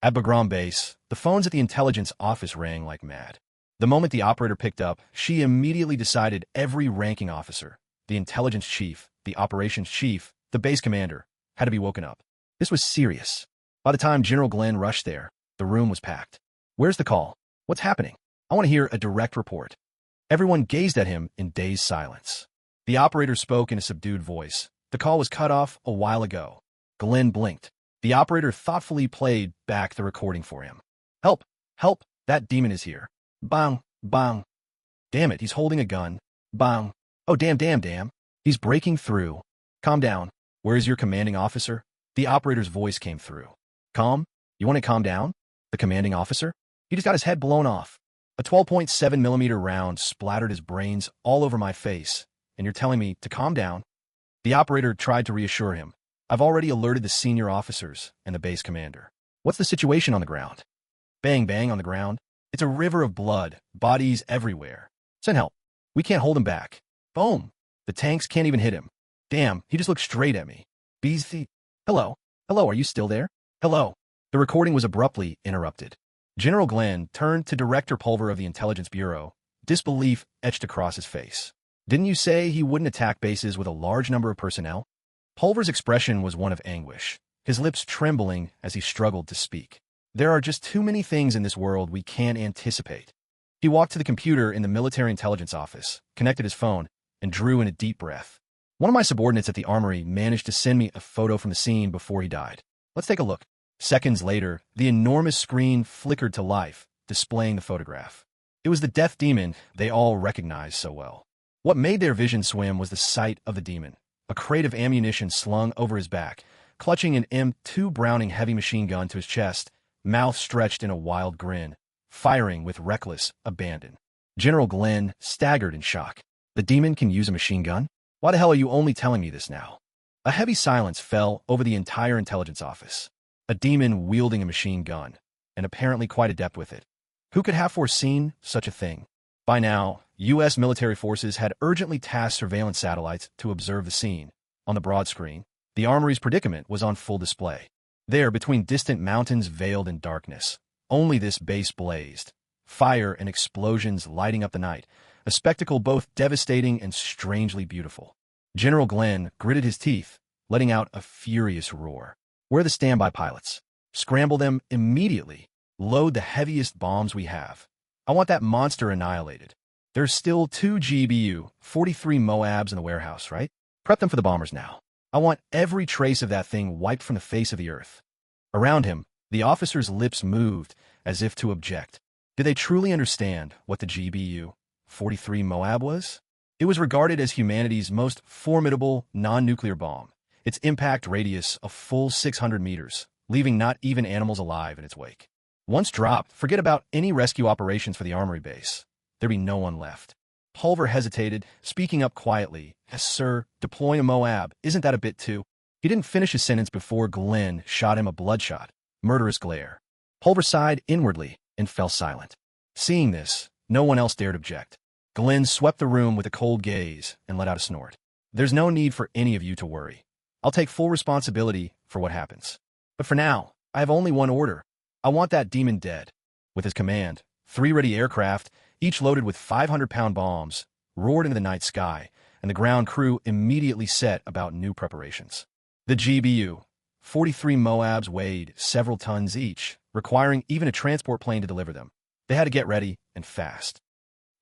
At Bagram base, the phones at the intelligence office rang like mad. The moment the operator picked up, she immediately decided every ranking officer, the intelligence chief, the operations chief, the base commander, had to be woken up. This was serious. By the time General Glenn rushed there, the room was packed. "Where's the call? What's happening? I want to hear a direct report." Everyone gazed at him in dazed silence. The operator spoke in a subdued voice. "The call was cut off a while ago." Glenn blinked. The operator thoughtfully played back the recording for him. "Help! Help! That demon is here. Bang! Bang! Damn it, he's holding a gun. Bang! Oh, damn. He's breaking through. Calm down. Where is your commanding officer?" The operator's voice came through. "Calm? You want to calm down? The commanding officer? He just got his head blown off. A 12.7mm round splattered his brains all over my face, and you're telling me to calm down?" The operator tried to reassure him. "I've already alerted the senior officers and the base commander." "What's the situation on the ground?" "Bang, bang on the ground. It's a river of blood, bodies everywhere. Send help. We can't hold him back. Boom. The tanks can't even hit him. Damn, he just looked straight at me. BZ. Hello? Hello, are you still there? Hello?" The recording was abruptly interrupted. General Glenn turned to Director Pulver of the Intelligence Bureau, disbelief etched across his face. "Didn't you say he wouldn't attack bases with a large number of personnel?" Pulver's expression was one of anguish, his lips trembling as he struggled to speak. "There are just too many things in this world we can't anticipate." He walked to the computer in the military intelligence office, connected his phone, and drew in a deep breath. "One of my subordinates at the armory managed to send me a photo from the scene before he died. Let's take a look." Seconds later, the enormous screen flickered to life, displaying the photograph. It was the death demon they all recognized so well. What made their vision swim was the sight of the demon, a crate of ammunition slung over his back, clutching an M2 Browning heavy machine gun to his chest, mouth stretched in a wild grin, firing with reckless abandon. General Glenn staggered in shock. "The demon can use a machine gun? Why the hell are you only telling me this now?" A heavy silence fell over the entire intelligence office. A demon wielding a machine gun, and apparently quite adept with it. Who could have foreseen such a thing? By now, U.S. military forces had urgently tasked surveillance satellites to observe the scene. On the broad screen, the armory's predicament was on full display. There, between distant mountains veiled in darkness, only this base blazed. Fire and explosions lighting up the night, a spectacle both devastating and strangely beautiful. General Glenn gritted his teeth, letting out a furious roar. "Where are the standby pilots? Scramble them immediately. Load the heaviest bombs we have. I want that monster annihilated. There's still 2 GBU, 43 Moabs in the warehouse, right? Prep them for the bombers now. I want every trace of that thing wiped from the face of the earth. Around him, the officer's lips moved as if to object. Did they truly understand what the GBU, 43 Moab was? It was regarded as humanity's most formidable non-nuclear bomb, its impact radius a full 600 meters, leaving not even animals alive in its wake. Once dropped, forget about any rescue operations for the armory base. There'd be no one left. Pulver hesitated, speaking up quietly. Yes, sir, deploying a Moab, isn't that a bit too? He didn't finish his sentence before Glenn shot him a bloodshot, murderous glare. Pulver sighed inwardly and fell silent. Seeing this, no one else dared object. Glenn swept the room with a cold gaze and let out a snort. There's no need for any of you to worry. I'll take full responsibility for what happens. But for now, I have only one order. I want that demon dead. With his command, 3 ready aircraft, each loaded with 500-pound bombs, roared into the night sky, and the ground crew immediately set about new preparations. The GBU, 43 Moabs weighed several tons each, requiring even a transport plane to deliver them. They had to get ready, and fast.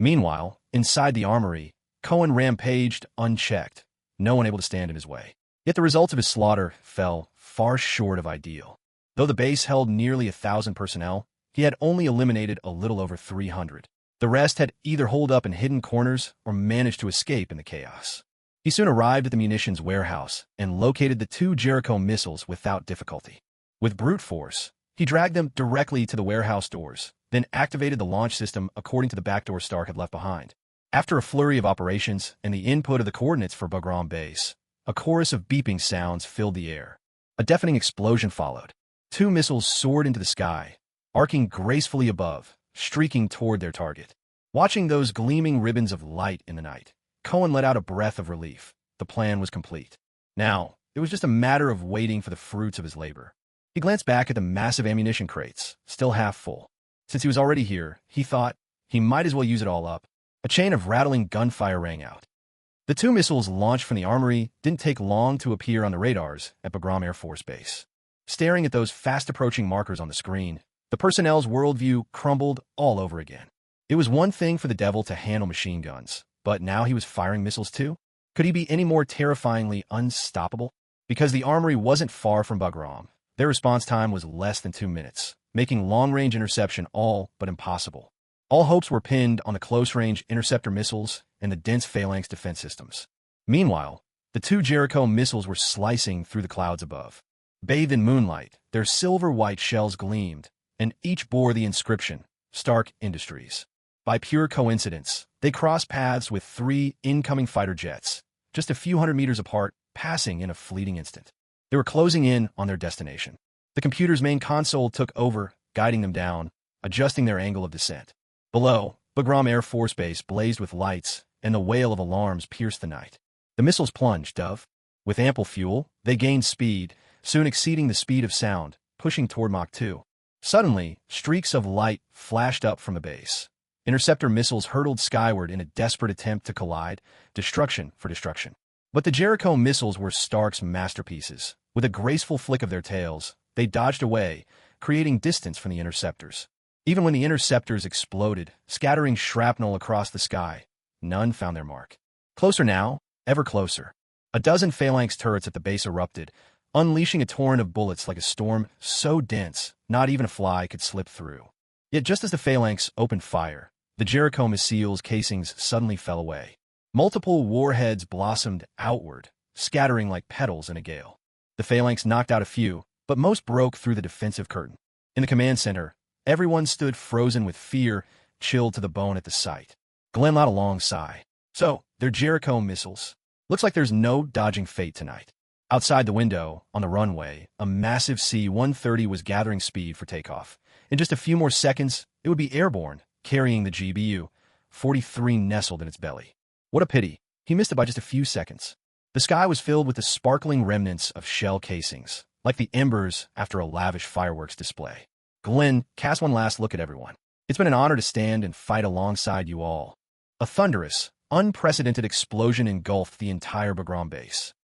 Meanwhile, inside the armory, Cohen rampaged unchecked, no one able to stand in his way. Yet the results of his slaughter fell far short of ideal. Though the base held nearly 1,000 personnel, he had only eliminated a little over 300. The rest had either holed up in hidden corners or managed to escape in the chaos. He soon arrived at the munitions warehouse and located the 2 Jericho missiles without difficulty. With brute force, he dragged them directly to the warehouse doors, then activated the launch system according to the backdoor Stark had left behind. After a flurry of operations and the input of the coordinates for Bagram Base, a chorus of beeping sounds filled the air. A deafening explosion followed. 2 missiles soared into the sky, arcing gracefully above, streaking toward their target. Watching those gleaming ribbons of light in the night, Cohen let out a breath of relief. The plan was complete. Now, it was just a matter of waiting for the fruits of his labor. He glanced back at the massive ammunition crates, still half full. Since he was already here, he thought he might as well use it all up. A chain of rattling gunfire rang out. The 2 missiles launched from the armory didn't take long to appear on the radars at Bagram Air Force Base. Staring at those fast-approaching markers on the screen, the personnel's worldview crumbled all over again. It was one thing for the devil to handle machine guns, but now he was firing missiles too? Could he be any more terrifyingly unstoppable? Because the armory wasn't far from Bagram, their response time was less than 2 minutes, making long-range interception all but impossible. All hopes were pinned on the close-range interceptor missiles and the dense phalanx defense systems. Meanwhile, the 2 Jericho missiles were slicing through the clouds above. Bathed in moonlight, their silver-white shells gleamed, and each bore the inscription, Stark Industries. By pure coincidence, they crossed paths with 3 incoming fighter jets, just a few hundred meters apart, passing in a fleeting instant. They were closing in on their destination. The computer's main console took over, guiding them down, adjusting their angle of descent. Below, Bagram Air Force Base blazed with lights, and the wail of alarms pierced the night. The missiles plunged, Dove. With ample fuel, they gained speed, soon exceeding the speed of sound, pushing toward Mach 2. Suddenly, streaks of light flashed up from the base. Interceptor missiles hurtled skyward in a desperate attempt to collide, destruction for destruction. But the Jericho missiles were Stark's masterpieces. With a graceful flick of their tails, they dodged away, creating distance from the interceptors. Even when the interceptors exploded, scattering shrapnel across the sky, none found their mark. Closer now, ever closer. A dozen phalanx turrets at the base erupted, unleashing a torrent of bullets like a storm so dense not even a fly could slip through. Yet just as the phalanx opened fire, the Jericho missile's casings suddenly fell away. Multiple warheads blossomed outward, scattering like petals in a gale. The phalanx knocked out a few, but most broke through the defensive curtain. In the command center, everyone stood frozen with fear, chilled to the bone at the sight. Glenn let a long sigh. So, they're Jericho missiles. Looks like there's no dodging fate tonight. Outside the window, on the runway, a massive C-130 was gathering speed for takeoff. In just a few more seconds, it would be airborne, carrying the GBU, 43 nestled in its belly. What a pity. He missed it by just a few seconds. The sky was filled with the sparkling remnants of shell casings, like the embers after a lavish fireworks display. Glenn cast one last look at everyone. It's been an honor to stand and fight alongside you all. A thunderous, unprecedented explosion engulfed the entire Bagram base.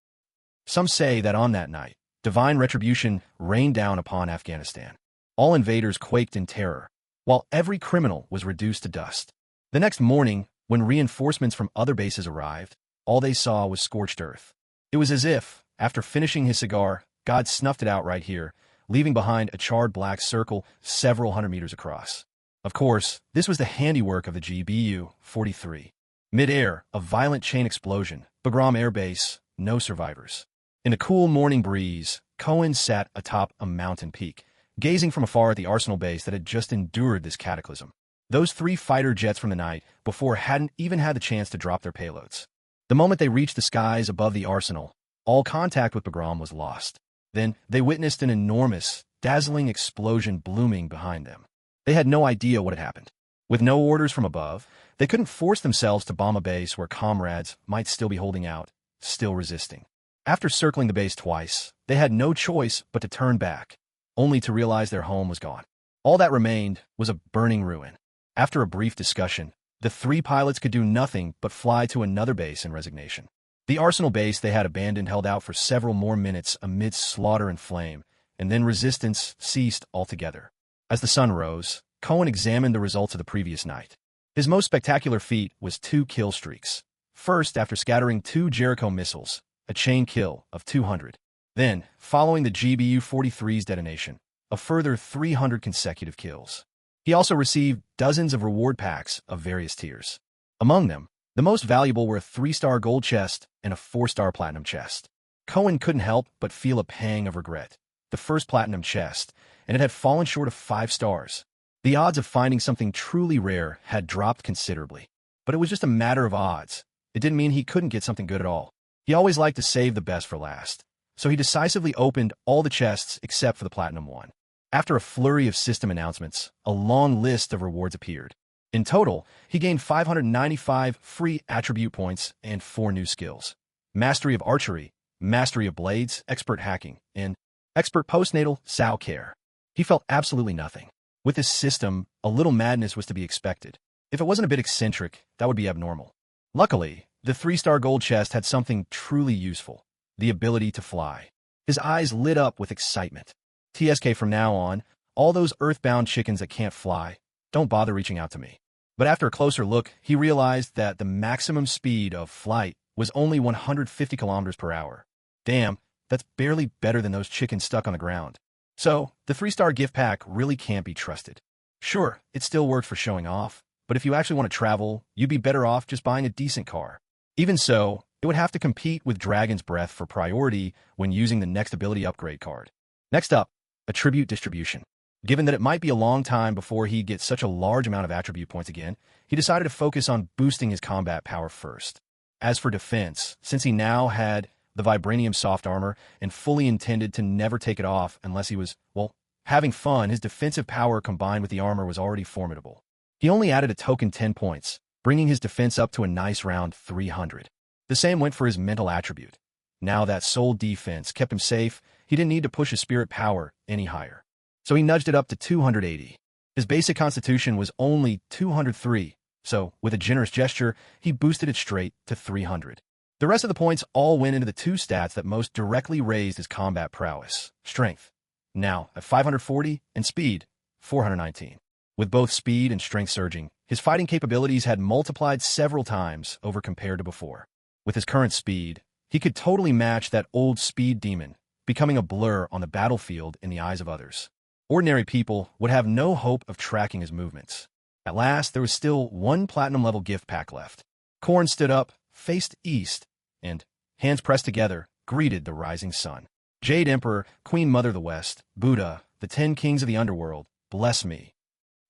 Some say that on that night, divine retribution rained down upon Afghanistan. All invaders quaked in terror, while every criminal was reduced to dust. The next morning, when reinforcements from other bases arrived, all they saw was scorched earth. It was as if, after finishing his cigar, God snuffed it out right here, leaving behind a charred black circle several hundred meters across. Of course, this was the handiwork of the GBU-43. Mid-air, a violent chain explosion. Bagram Air Base, no survivors. In a cool morning breeze, Cohen sat atop a mountain peak, gazing from afar at the arsenal base that had just endured this cataclysm. Those 3 fighter jets from the night before hadn't even had the chance to drop their payloads. The moment they reached the skies above the arsenal, all contact with Bagram was lost. Then they witnessed an enormous, dazzling explosion blooming behind them. They had no idea what had happened. With no orders from above, they couldn't force themselves to bomb a base where comrades might still be holding out, still resisting. After circling the base twice, they had no choice but to turn back, only to realize their home was gone. All that remained was a burning ruin. After a brief discussion, the 3 pilots could do nothing but fly to another base in resignation. The arsenal base they had abandoned held out for several more minutes amidst slaughter and flame, and then resistance ceased altogether. As the sun rose, Cohen examined the results of the previous night. His most spectacular feat was 2 kill streaks. First, after scattering 2 Jericho missiles, a chain kill of 200. Then, following the GBU-43's detonation, a further 300 consecutive kills. He also received dozens of reward packs of various tiers. Among them, the most valuable were a 3-star gold chest and a 4-star platinum chest. Cohen couldn't help but feel a pang of regret. The first platinum chest, and it had fallen short of 5 stars. The odds of finding something truly rare had dropped considerably. But it was just a matter of odds. It didn't mean he couldn't get something good at all. He always liked to save the best for last, so he decisively opened all the chests except for the platinum one. After a flurry of system announcements, a long list of rewards appeared. In total, he gained 595 free attribute points and 4 new skills: Mastery of Archery, Mastery of Blades, Expert Hacking, and Expert Postnatal Sow Care. He felt absolutely nothing. With this system, a little madness was to be expected. If it wasn't a bit eccentric, that would be abnormal. Luckily, the 3-star gold chest had something truly useful: the ability to fly. His eyes lit up with excitement. TSK, from now on, all those earthbound chickens that can't fly, don't bother reaching out to me. But after a closer look, he realized that the maximum speed of flight was only 150 kilometers per hour. Damn, that's barely better than those chickens stuck on the ground. So, the 3-star gift pack really can't be trusted. Sure, it still worked for showing off, but if you actually want to travel, you'd be better off just buying a decent car. Even so, it would have to compete with Dragon's Breath for priority when using the next ability upgrade card. Next up, attribute distribution. Given that it might be a long time before he'd get such a large amount of attribute points again, he decided to focus on boosting his combat power first. As for defense, since he now had the vibranium soft armor and fully intended to never take it off unless he was, well, having fun, his defensive power combined with the armor was already formidable. He only added a token 10 points, bringing his defense up to a nice round 300. The same went for his mental attribute. Now that soul defense kept him safe, he didn't need to push his spirit power any higher. So he nudged it up to 280. His basic constitution was only 203, so with a generous gesture, he boosted it straight to 300. The rest of the points all went into the 2 stats that most directly raised his combat prowess: strength, now at 540, and speed, 419. With both speed and strength surging, his fighting capabilities had multiplied several times over compared to before. With his current speed, he could totally match that old speed demon, becoming a blur on the battlefield in the eyes of others. Ordinary people would have no hope of tracking his movements. At last, there was still 1 platinum-level gift pack left. Korn stood up, faced east, and, hands pressed together, greeted the rising sun. Jade Emperor, Queen Mother of the West, Buddha, the 10 kings of the underworld, bless me.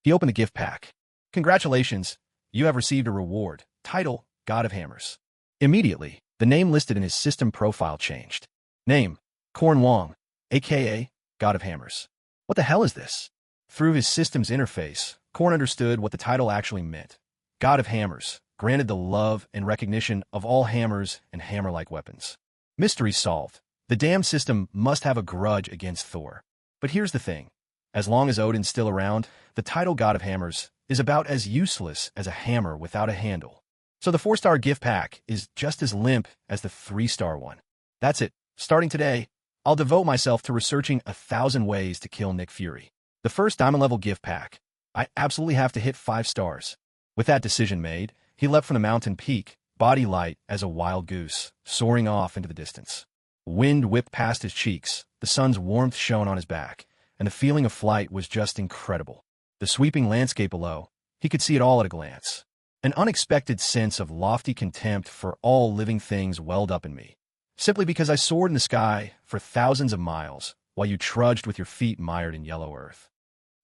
He opened the gift pack. Congratulations, you have received a reward. Title, God of Hammers. Immediately, the name listed in his system profile changed. Name, Korn Wong, aka God of Hammers. What the hell is this? Through his system's interface, Korn understood what the title actually meant. God of Hammers, granted the love and recognition of all hammers and hammer-like weapons. Mystery solved. The damn system must have a grudge against Thor. But here's the thing. As long as Odin's still around, the title God of Hammers is about as useless as a hammer without a handle. So the 4-star gift pack is just as limp as the 3-star one. That's it. Starting today, I'll devote myself to researching 1,000 ways to kill Nick Fury. The first diamond-level gift pack. I absolutely have to hit 5 stars. With that decision made, he leapt from the mountain peak, body light as a wild goose, soaring off into the distance. Wind whipped past his cheeks, the sun's warmth shone on his back, and the feeling of flight was just incredible. The sweeping landscape below, he could see it all at a glance. An unexpected sense of lofty contempt for all living things welled up in me. Simply because I soared in the sky for thousands of miles, while you trudged with your feet mired in yellow earth.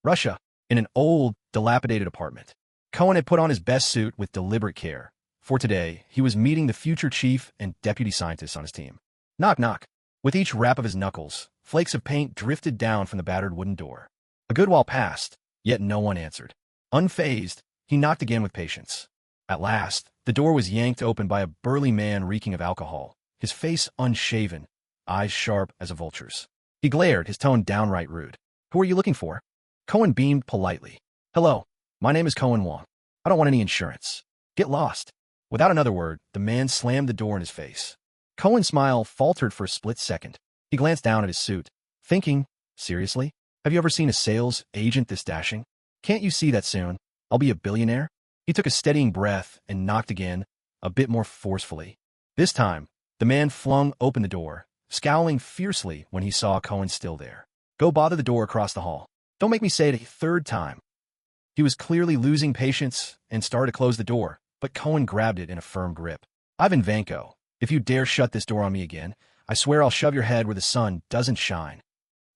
Russia, in an old, dilapidated apartment. Cohen had put on his best suit with deliberate care. For today, he was meeting the future chief and deputy scientists on his team. Knock, knock. With each rap of his knuckles, flakes of paint drifted down from the battered wooden door. A good while passed, yet no one answered. Unfazed, he knocked again with patience. At last, the door was yanked open by a burly man reeking of alcohol, his face unshaven, eyes sharp as a vulture's. He glared, his tone downright rude. "Who are you looking for?" Cohen beamed politely. "Hello, my name is Cohen Wong. I don't want any insurance. Get lost." Without another word, the man slammed the door in his face. Cohen's smile faltered for a split second. He glanced down at his suit, thinking, seriously? Have you ever seen a sales agent this dashing? Can't you see that soon I'll be a billionaire? He took a steadying breath and knocked again, a bit more forcefully. This time, the man flung open the door, scowling fiercely when he saw Cohen still there. "Go bother the door across the hall. Don't make me say it a third time." He was clearly losing patience and started to close the door, but Cohen grabbed it in a firm grip. "Ivan Vanko, if you dare shut this door on me again, I swear I'll shove your head where the sun doesn't shine."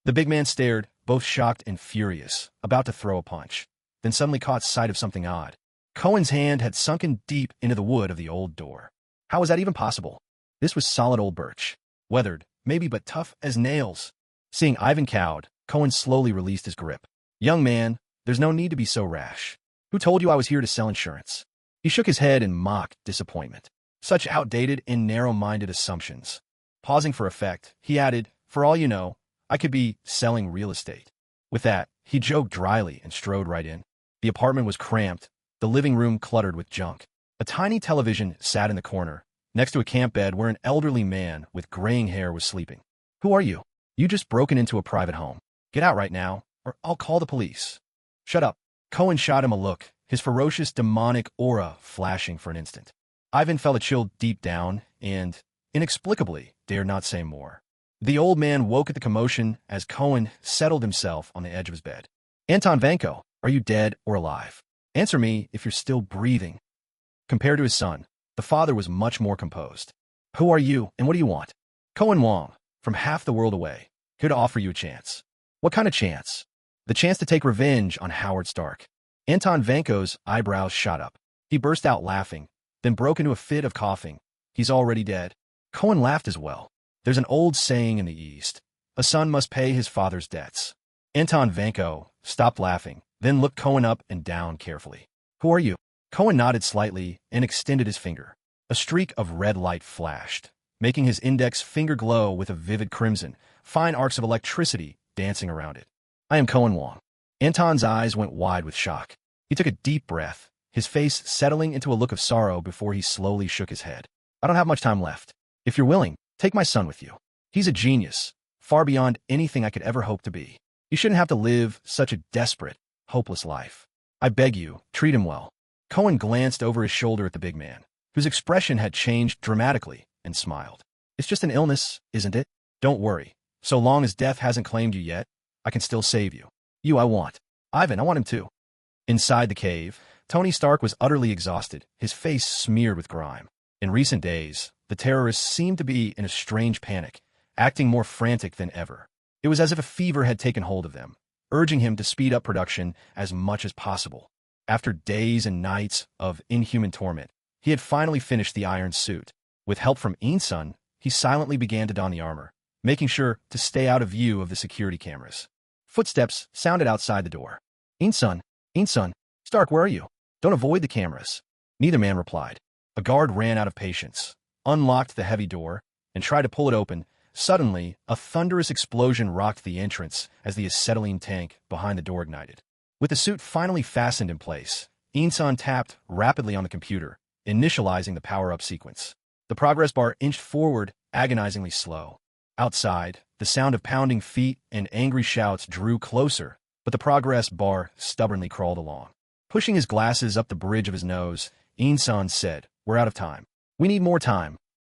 The big man stared, both shocked and furious, about to throw a punch, then suddenly caught sight of something odd. Cohen's hand had sunken deep into the wood of the old door. How was that even possible? This was solid old birch. Weathered, maybe, but tough as nails. Seeing Ivan cowed, Cohen slowly released his grip. "Young man, there's no need to be so rash. Who told you I was here to sell insurance?" He shook his head in mock disappointment. Such outdated and narrow-minded assumptions. Pausing for effect, he added, "For all you know, I could be selling real estate." With that, he joked dryly and strode right in. The apartment was cramped, the living room cluttered with junk. A tiny television sat in the corner, next to a camp bed where an elderly man with graying hair was sleeping. "Who are you? You just broken into a private home. Get out right now, or I'll call the police." "Shut up." Cohen shot him a look, his ferocious demonic aura flashing for an instant. Ivan felt a chill deep down and, inexplicably, dared not say more. The old man woke at the commotion as Cohen settled himself on the edge of his bed. "Anton Vanko, are you dead or alive? Answer me if you're still breathing." Compared to his son, the father was much more composed. "Who are you, and what do you want?" "Cohen Wong, from half the world away, here to offer you a chance." "What kind of chance?" "The chance to take revenge on Howard Stark." Anton Vanko's eyebrows shot up. He burst out laughing, then broke into a fit of coughing. "He's already dead." Cohen laughed as well. There's an old saying in the East, a son must pay his father's debts. Anton Vanko stopped laughing, then looked Cohen up and down carefully. "Who are you?" Cohen nodded slightly and extended his finger. A streak of red light flashed, making his index finger glow with a vivid crimson, fine arcs of electricity dancing around it. "I am Cohen Wong." Anton's eyes went wide with shock. He took a deep breath, his face settling into a look of sorrow before he slowly shook his head. "I don't have much time left. If you're willing, take my son with you. He's a genius, far beyond anything I could ever hope to be. You shouldn't have to live such a desperate, hopeless life. I beg you, treat him well." Cohen glanced over his shoulder at the big man, whose expression had changed dramatically, and smiled. "It's just an illness, isn't it? Don't worry. So long as death hasn't claimed you yet, I can still save you. You I want. Ivan, I want him too." Inside the cave, Tony Stark was utterly exhausted, his face smeared with grime. In recent days, the terrorists seemed to be in a strange panic, acting more frantic than ever. It was as if a fever had taken hold of them, urging him to speed up production as much as possible. After days and nights of inhuman torment, he had finally finished the iron suit. With help from Insun, he silently began to don the armor, making sure to stay out of view of the security cameras. Footsteps sounded outside the door. Insun, Stark, where are you? Don't avoid the cameras." Neither man replied. A guard ran out of patience, unlocked the heavy door, and tried to pull it open. Suddenly, a thunderous explosion rocked the entrance as the acetylene tank behind the door ignited. With the suit finally fastened in place, Insun tapped rapidly on the computer, initializing the power-up sequence. The progress bar inched forward, agonizingly slow. Outside, the sound of pounding feet and angry shouts drew closer, but the progress bar stubbornly crawled along. Pushing his glasses up the bridge of his nose, Insan said, "We're out of time. We need more time."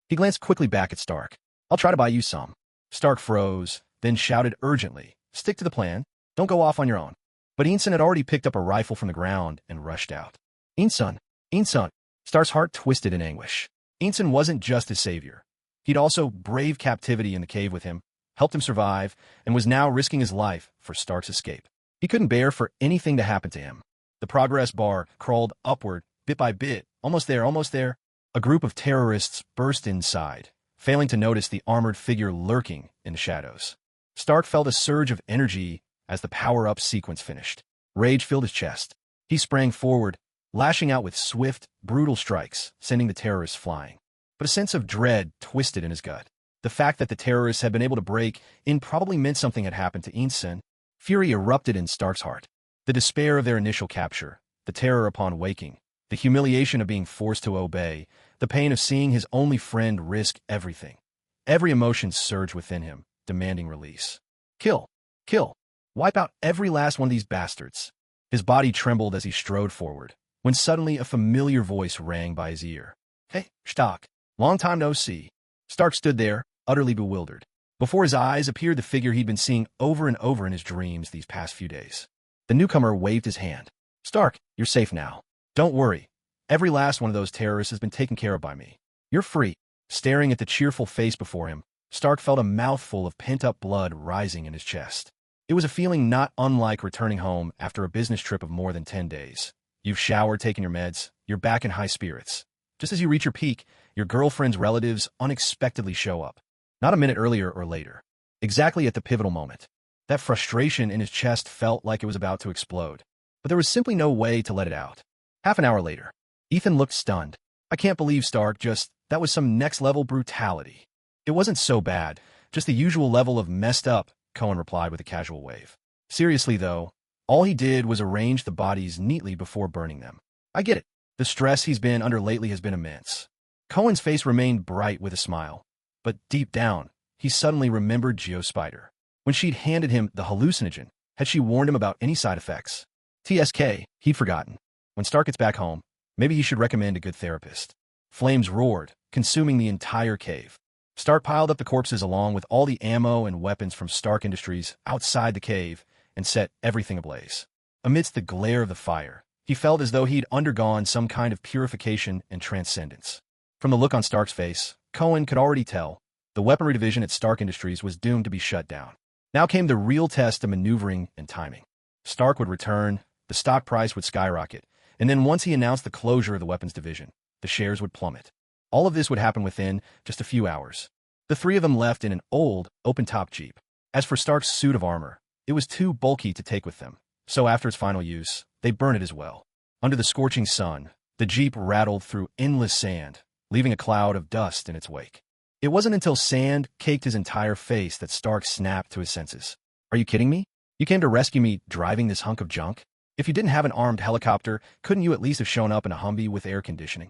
He glanced quickly back at Stark. "I'll try to buy you some." Stark froze, then shouted urgently, "Stick to the plan. Don't go off on your own." But Insan had already picked up a rifle from the ground and rushed out. Insan! Insan! Stark's heart twisted in anguish. Insan wasn't just his savior. He'd also braved captivity in the cave with him, helped him survive, and was now risking his life for Stark's escape. He couldn't bear for anything to happen to him. The progress bar crawled upward, bit by bit. Almost there, almost there. A group of terrorists burst inside, failing to notice the armored figure lurking in the shadows. Stark felt a surge of energy as the power-up sequence finished. Rage filled his chest. He sprang forward, lashing out with swift, brutal strikes, sending the terrorists flying. But a sense of dread twisted in his gut. The fact that the terrorists had been able to break in probably meant something had happened to Insan. Fury erupted in Stark's heart. The despair of their initial capture, the terror upon waking, the humiliation of being forced to obey, the pain of seeing his only friend risk everything. Every emotion surged within him, demanding release. Kill! Kill! Wipe out every last one of these bastards. His body trembled as he strode forward, when suddenly a familiar voice rang by his ear. "Hey, Stark. Long time no see." Stark stood there, utterly bewildered. Before his eyes appeared the figure he'd been seeing over and over in his dreams these past few days. The newcomer waved his hand. "Stark, you're safe now. Don't worry. Every last one of those terrorists has been taken care of by me. You're free." Staring at the cheerful face before him, Stark felt a mouthful of pent-up blood rising in his chest. It was a feeling not unlike returning home after a business trip of more than 10 days. You've showered, taken your meds, you're back in high spirits. Just as you reach your peak, your girlfriend's relatives unexpectedly show up. Not a minute earlier or later. Exactly at the pivotal moment. That frustration in his chest felt like it was about to explode. But there was simply no way to let it out. Half an hour later, Ethan looked stunned. "I can't believe, Stark, that was some next-level brutality." "It wasn't so bad. Just the usual level of messed up," Cohen replied with a casual wave. "Seriously, though, all he did was arrange the bodies neatly before burning them. I get it. The stress he's been under lately has been immense." Cohen's face remained bright with a smile. But deep down, he suddenly remembered Geospider. When she'd handed him the hallucinogen, had she warned him about any side effects? TSK, he'd forgotten. When Stark gets back home, maybe he should recommend a good therapist. Flames roared, consuming the entire cave. Stark piled up the corpses along with all the ammo and weapons from Stark Industries outside the cave and set everything ablaze. Amidst the glare of the fire, he felt as though he'd undergone some kind of purification and transcendence. From the look on Stark's face, Cohen could already tell the weaponry division at Stark Industries was doomed to be shut down. Now came the real test of maneuvering and timing. Stark would return, the stock price would skyrocket, and then once he announced the closure of the weapons division, the shares would plummet. All of this would happen within just a few hours. The three of them left in an old, open-top Jeep. As for Stark's suit of armor, it was too bulky to take with them, so after its final use, they burned it as well. Under the scorching sun, the Jeep rattled through endless sand, leaving a cloud of dust in its wake. It wasn't until sand caked his entire face that Stark snapped to his senses. "Are you kidding me? You came to rescue me driving this hunk of junk? If you didn't have an armed helicopter, couldn't you at least have shown up in a Humvee with air conditioning?"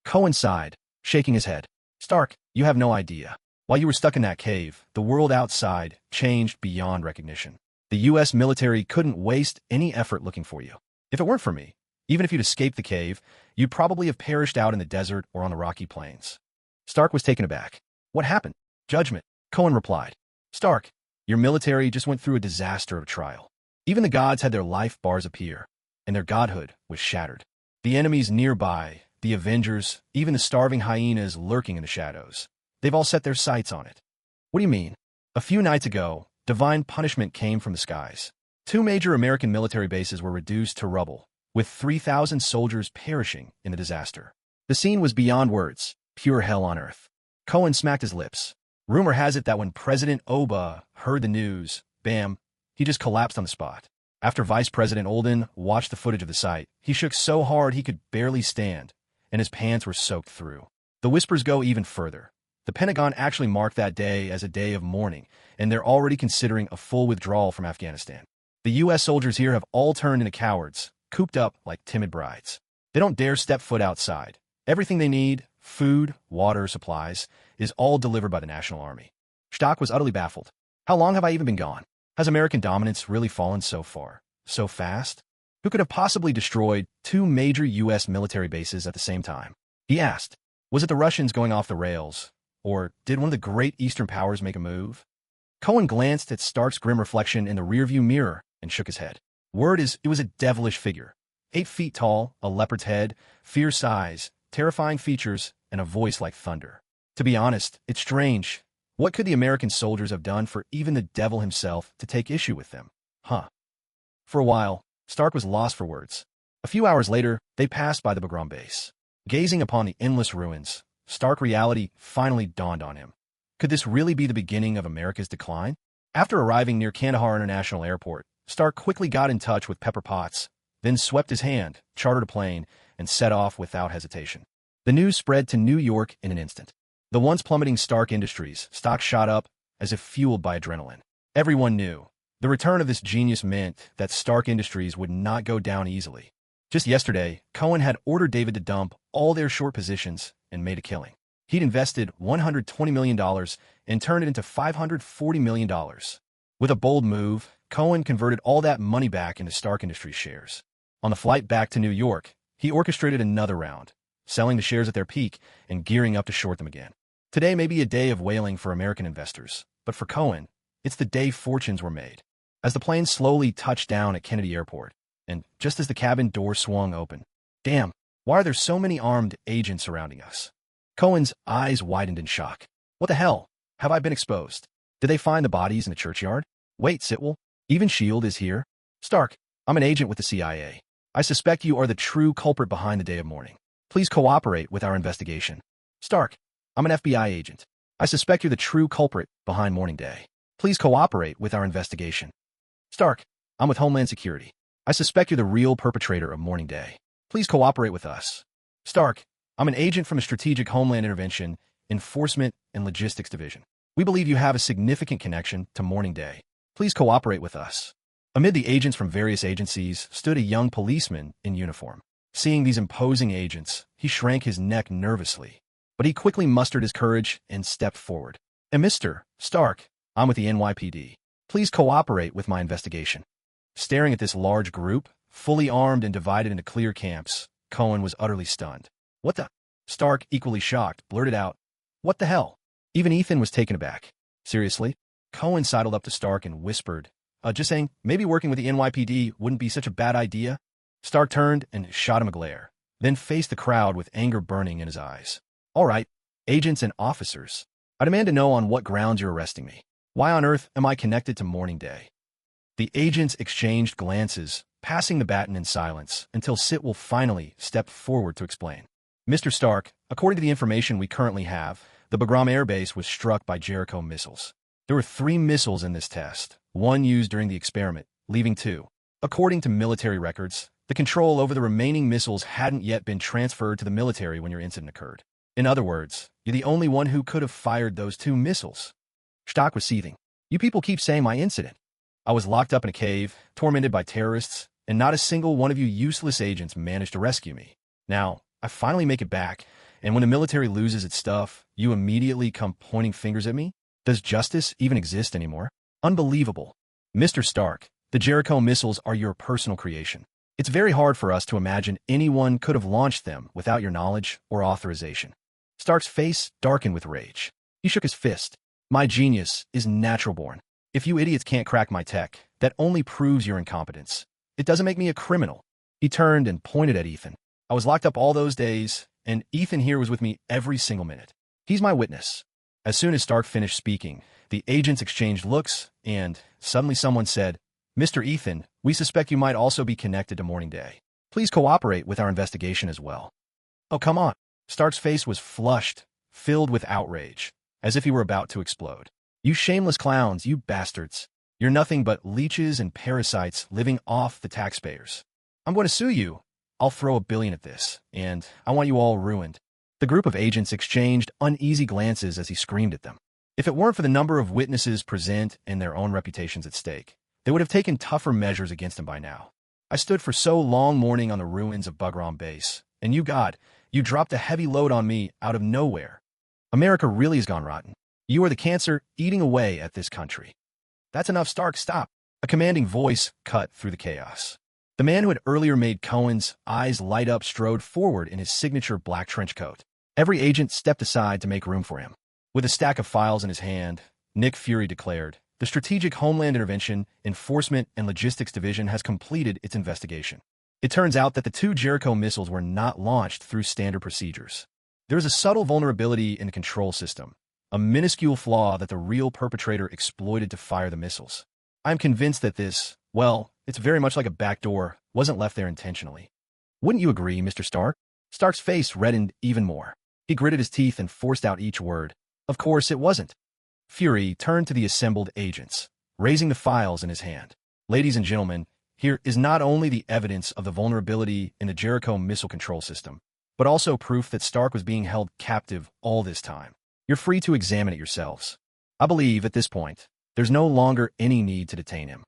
Cohen sighed, shaking his head. "Stark, you have no idea. While you were stuck in that cave, the world outside changed beyond recognition. The U.S. military couldn't waste any effort looking for you. If it weren't for me, even if you'd escaped the cave, you'd probably have perished out in the desert or on the rocky plains." Stark was taken aback. "What happened?" "Judgment," Cohen replied. "Stark, your military just went through a disaster of a trial. Even the gods had their life bars appear, and their godhood was shattered. The enemies nearby, the Avengers, even the starving hyenas lurking in the shadows, they've all set their sights on it." "What do you mean?" "A few nights ago, divine punishment came from the skies. 2 major American military bases were reduced to rubble, with 3,000 soldiers perishing in the disaster. The scene was beyond words, pure hell on earth." Cohen smacked his lips. Rumor has it that when President Oba heard the news, bam, he just collapsed on the spot. After Vice President Olden watched the footage of the site, he shook so hard he could barely stand, and his pants were soaked through. The whispers go even further. The Pentagon actually marked that day as a day of mourning, and they're already considering a full withdrawal from Afghanistan. The U.S. soldiers here have all turned into cowards, cooped up like timid brides. They don't dare step foot outside. Everything they need, food, water, supplies, is all delivered by the National Army. Stark was utterly baffled. "How long have I even been gone?" Has American dominance really fallen so far, so fast? Who could have possibly destroyed two major U.S. military bases at the same time? He asked. Was it the Russians going off the rails? Or did one of the great Eastern powers make a move? Cohen glanced at Stark's grim reflection in the rearview mirror and shook his head. Word is, it was a devilish figure. 8 feet tall, a leopard's head, fierce eyes, terrifying features, and a voice like thunder. To be honest, it's strange. What could the American soldiers have done for even the devil himself to take issue with them? Huh. For a while, Stark was lost for words. A few hours later, they passed by the Bagram base. Gazing upon the endless ruins, stark reality finally dawned on him. Could this really be the beginning of America's decline? After arriving near Kandahar International Airport, Stark quickly got in touch with Pepper Potts, then swept his hand, chartered a plane, and set off without hesitation. The news spread to New York in an instant. The once plummeting Stark Industries stock shot up as if fueled by adrenaline. Everyone knew. The return of this genius meant that Stark Industries would not go down easily. Just yesterday, Cohen had ordered David to dump all their short positions and made a killing. He'd invested $120 million and turned it into $540 million. With a bold move, Cohen converted all that money back into Stark Industries shares. On the flight back to New York, he orchestrated another round, selling the shares at their peak and gearing up to short them again. Today may be a day of wailing for American investors, but for Cohen, it's the day fortunes were made. As the plane slowly touched down at Kennedy Airport, and just as the cabin door swung open, damn, why are there so many armed agents surrounding us? Cohen's eyes widened in shock. What the hell? Have I been exposed? Did they find the bodies in the churchyard? Wait, Sitwell, even S.H.I.E.L.D. is here? Stark, I'm an agent with the CIA. I suspect you are the true culprit behind the day of mourning. Please cooperate with our investigation. Stark, I'm an FBI agent. I suspect you're the true culprit behind Mourning Day. Please cooperate with our investigation. Stark, I'm with Homeland Security. I suspect you're the real perpetrator of Mourning Day. Please cooperate with us. Stark, I'm an agent from the Strategic Homeland Intervention, Enforcement, and Logistics Division. We believe you have a significant connection to Mourning Day. Please cooperate with us. Amid the agents from various agencies stood a young policeman in uniform. Seeing these imposing agents, he shrank his neck nervously. But he quickly mustered his courage and stepped forward. Mr. Stark, I'm with the NYPD. Please cooperate with my investigation. Staring at this large group, fully armed and divided into clear camps, Cohen was utterly stunned. What the? Stark, equally shocked, blurted out, What the hell? Even Ethan was taken aback. Seriously? Cohen sidled up to Stark and whispered, just saying, maybe working with the NYPD wouldn't be such a bad idea. Stark turned and shot him a glare, then faced the crowd with anger burning in his eyes. All right, agents and officers, I demand to know on what grounds you're arresting me. Why on earth am I connected to Mourning Day? The agents exchanged glances, passing the baton in silence, until Sitwell finally stepped forward to explain. Mr. Stark, according to the information we currently have, the Bagram Air Base was struck by Jericho missiles. There were 3 missiles in this test, 1 used during the experiment, leaving 2. According to military records, the control over the remaining missiles hadn't yet been transferred to the military when your incident occurred. In other words, you're the only one who could have fired those 2 missiles. Stark was seething. You people keep saying my incident. I was locked up in a cave, tormented by terrorists, and not a single one of you useless agents managed to rescue me. Now, I finally make it back, and when the military loses its stuff, you immediately come pointing fingers at me? Does justice even exist anymore? Unbelievable. Mr. Stark, the Jericho missiles are your personal creation. It's very hard for us to imagine anyone could have launched them without your knowledge or authorization. Stark's face darkened with rage. He shook his fist. My genius is natural born. If you idiots can't crack my tech, that only proves your incompetence. It doesn't make me a criminal. He turned and pointed at Ethan. I was locked up all those days, and Ethan here was with me every single minute. He's my witness. As soon as Stark finished speaking, the agents exchanged looks, and suddenly someone said, Mr. Ethan, we suspect you might also be connected to Mourning Day. Please cooperate with our investigation as well. Oh, come on. Stark's face was flushed, filled with outrage, as if he were about to explode. You shameless clowns, you bastards. You're nothing but leeches and parasites living off the taxpayers. I'm going to sue you. I'll throw $1 billion at this, and I want you all ruined. The group of agents exchanged uneasy glances as he screamed at them. If it weren't for the number of witnesses present and their own reputations at stake, they would have taken tougher measures against him by now. I stood for so long mourning on the ruins of Bagram Base, and you dropped a heavy load on me out of nowhere. America really has gone rotten. You are the cancer eating away at this country. That's enough, Stark, stop. A commanding voice cut through the chaos. The man who had earlier made Cohen's eyes light up strode forward in his signature black trench coat. Every agent stepped aside to make room for him. With a stack of files in his hand, Nick Fury declared, "The Strategic Homeland Intervention, Enforcement, and Logistics Division has completed its investigation. It turns out that the 2 Jericho missiles were not launched through standard procedures. There is a subtle vulnerability in the control system, a minuscule flaw that the real perpetrator exploited to fire the missiles. I'm convinced that this, well, it's very much like a backdoor, wasn't left there intentionally. Wouldn't you agree, Mr. Stark?" Stark's face reddened even more. He gritted his teeth and forced out each word. "Of course it wasn't." Fury turned to the assembled agents, raising the files in his hand. "Ladies and gentlemen, here is not only the evidence of the vulnerability in the Jericho missile control system, but also proof that Stark was being held captive all this time. You're free to examine it yourselves. I believe, at this point, there's no longer any need to detain him."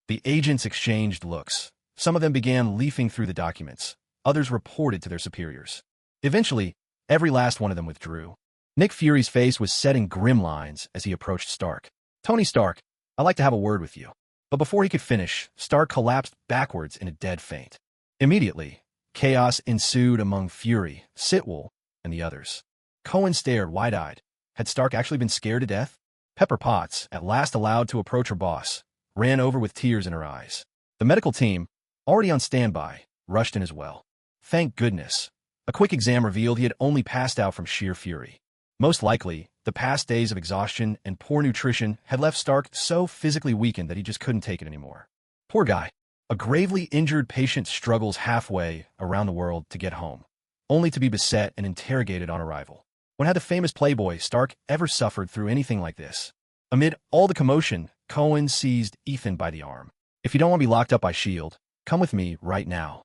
The agents exchanged looks. Some of them began leafing through the documents. Others reported to their superiors. Eventually, every last one of them withdrew. Nick Fury's face was set in grim lines as he approached Stark. "Tony Stark, I'd like to have a word with you." But before he could finish, Stark collapsed backwards in a dead faint. Immediately, chaos ensued among Fury, Sitwell, and the others. Cohen stared wide-eyed. Had Stark actually been scared to death? Pepper Potts, at last allowed to approach her boss, ran over with tears in her eyes. The medical team, already on standby, rushed in as well. Thank goodness. A quick exam revealed he had only passed out from sheer fury. Most likely, the past days of exhaustion and poor nutrition had left Stark so physically weakened that he just couldn't take it anymore. Poor guy. A gravely injured patient struggles halfway around the world to get home, only to be beset and interrogated on arrival. When had the famous playboy Stark ever suffered through anything like this? Amid all the commotion, Cohen seized Ethan by the arm. "If you don't want to be locked up by S.H.I.E.L.D., come with me right now."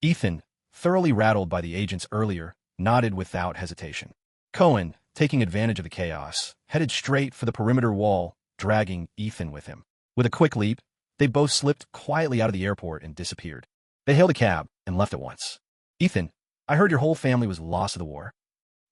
Ethan, thoroughly rattled by the agents earlier, nodded without hesitation. Cohen, taking advantage of the chaos, headed straight for the perimeter wall, dragging Ethan with him. With a quick leap, they both slipped quietly out of the airport and disappeared. They hailed a cab and left at once. "Ethan, I heard your whole family was lost to the war."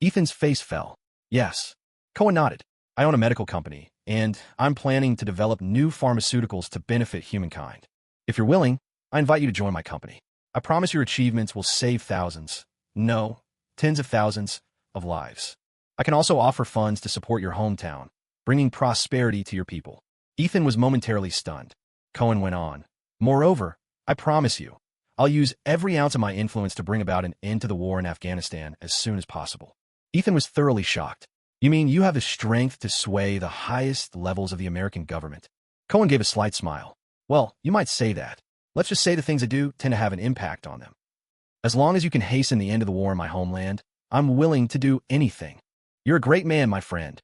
Ethan's face fell. "Yes." Cohen nodded. "I own a medical company, and I'm planning to develop new pharmaceuticals to benefit humankind. If you're willing, I invite you to join my company. I promise your achievements will save thousands, no, tens of thousands, of lives. I can also offer funds to support your hometown, bringing prosperity to your people." Ethan was momentarily stunned. Cohen went on. "Moreover, I promise you, I'll use every ounce of my influence to bring about an end to the war in Afghanistan as soon as possible." Ethan was thoroughly shocked. "You mean you have the strength to sway the highest levels of the American government?" Cohen gave a slight smile. "Well, you might say that. Let's just say the things I do tend to have an impact on them. As long as you can hasten the end of the war in my homeland, I'm willing to do anything. You're a great man, my friend."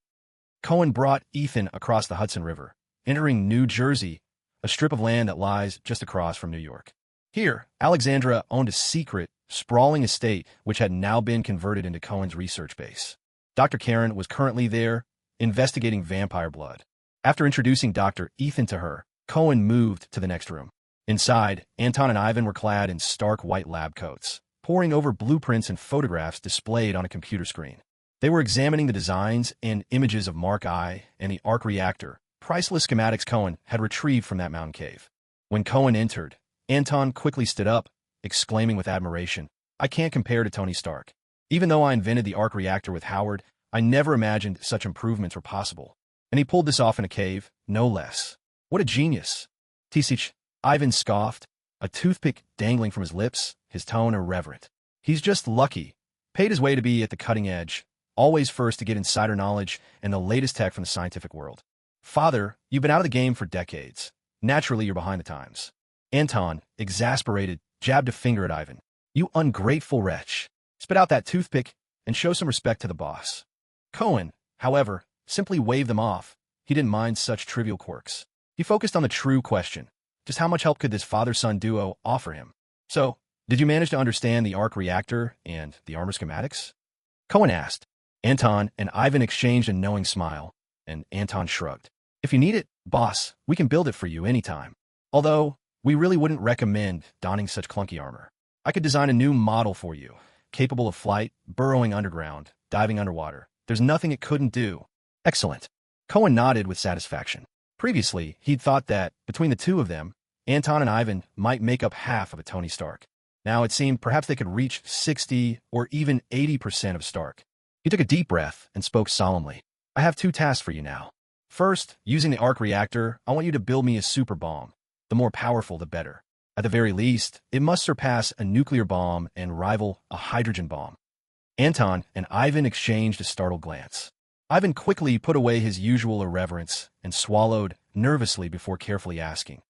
Cohen brought Ethan across the Hudson River, entering New Jersey, a strip of land that lies just across from New York. Here, Alexandra owned a secret, sprawling estate which had now been converted into Cohen's research base. Dr. Karen was currently there, investigating vampire blood. After introducing Dr. Ethan to her, Cohen moved to the next room. Inside, Anton and Ivan were clad in stark white lab coats, poring over blueprints and photographs displayed on a computer screen. They were examining the designs and images of Mark I and the arc reactor, priceless schematics Cohen had retrieved from that mountain cave. When Cohen entered, Anton quickly stood up, exclaiming with admiration, "I can't compare to Tony Stark. Even though I invented the arc reactor with Howard, I never imagined such improvements were possible. And he pulled this off in a cave, no less. What a genius." "Tisich," Ivan scoffed, a toothpick dangling from his lips, his tone irreverent. "He's just lucky. Paid his way to be at the cutting edge, always first to get insider knowledge and the latest tech from the scientific world. Father, you've been out of the game for decades. Naturally, you're behind the times." Anton, exasperated, jabbed a finger at Ivan. "You ungrateful wretch. Spit out that toothpick and show some respect to the boss." Cohen, however, simply waved them off. He didn't mind such trivial quirks. He focused on the true question. Just how much help could this father-son duo offer him? "So, did you manage to understand the arc reactor and the armor schematics?" Cohen asked. Anton and Ivan exchanged a knowing smile, and Anton shrugged. "If you need it, boss, we can build it for you anytime. Although, we really wouldn't recommend donning such clunky armor. I could design a new model for you, capable of flight, burrowing underground, diving underwater. There's nothing it couldn't do." "Excellent." Cohen nodded with satisfaction. Previously, he'd thought that, between the two of them, Anton and Ivan might make up half of a Tony Stark. Now it seemed perhaps they could reach 60 or even 80% of Stark. He took a deep breath and spoke solemnly. I have two tasks for you now. First, using the arc reactor, I want you to build me a super bomb. The more powerful, the better. At the very least, it must surpass a nuclear bomb and rival a hydrogen bomb. Anton and Ivan exchanged a startled glance. Ivan quickly put away his usual irreverence and swallowed nervously before carefully asking,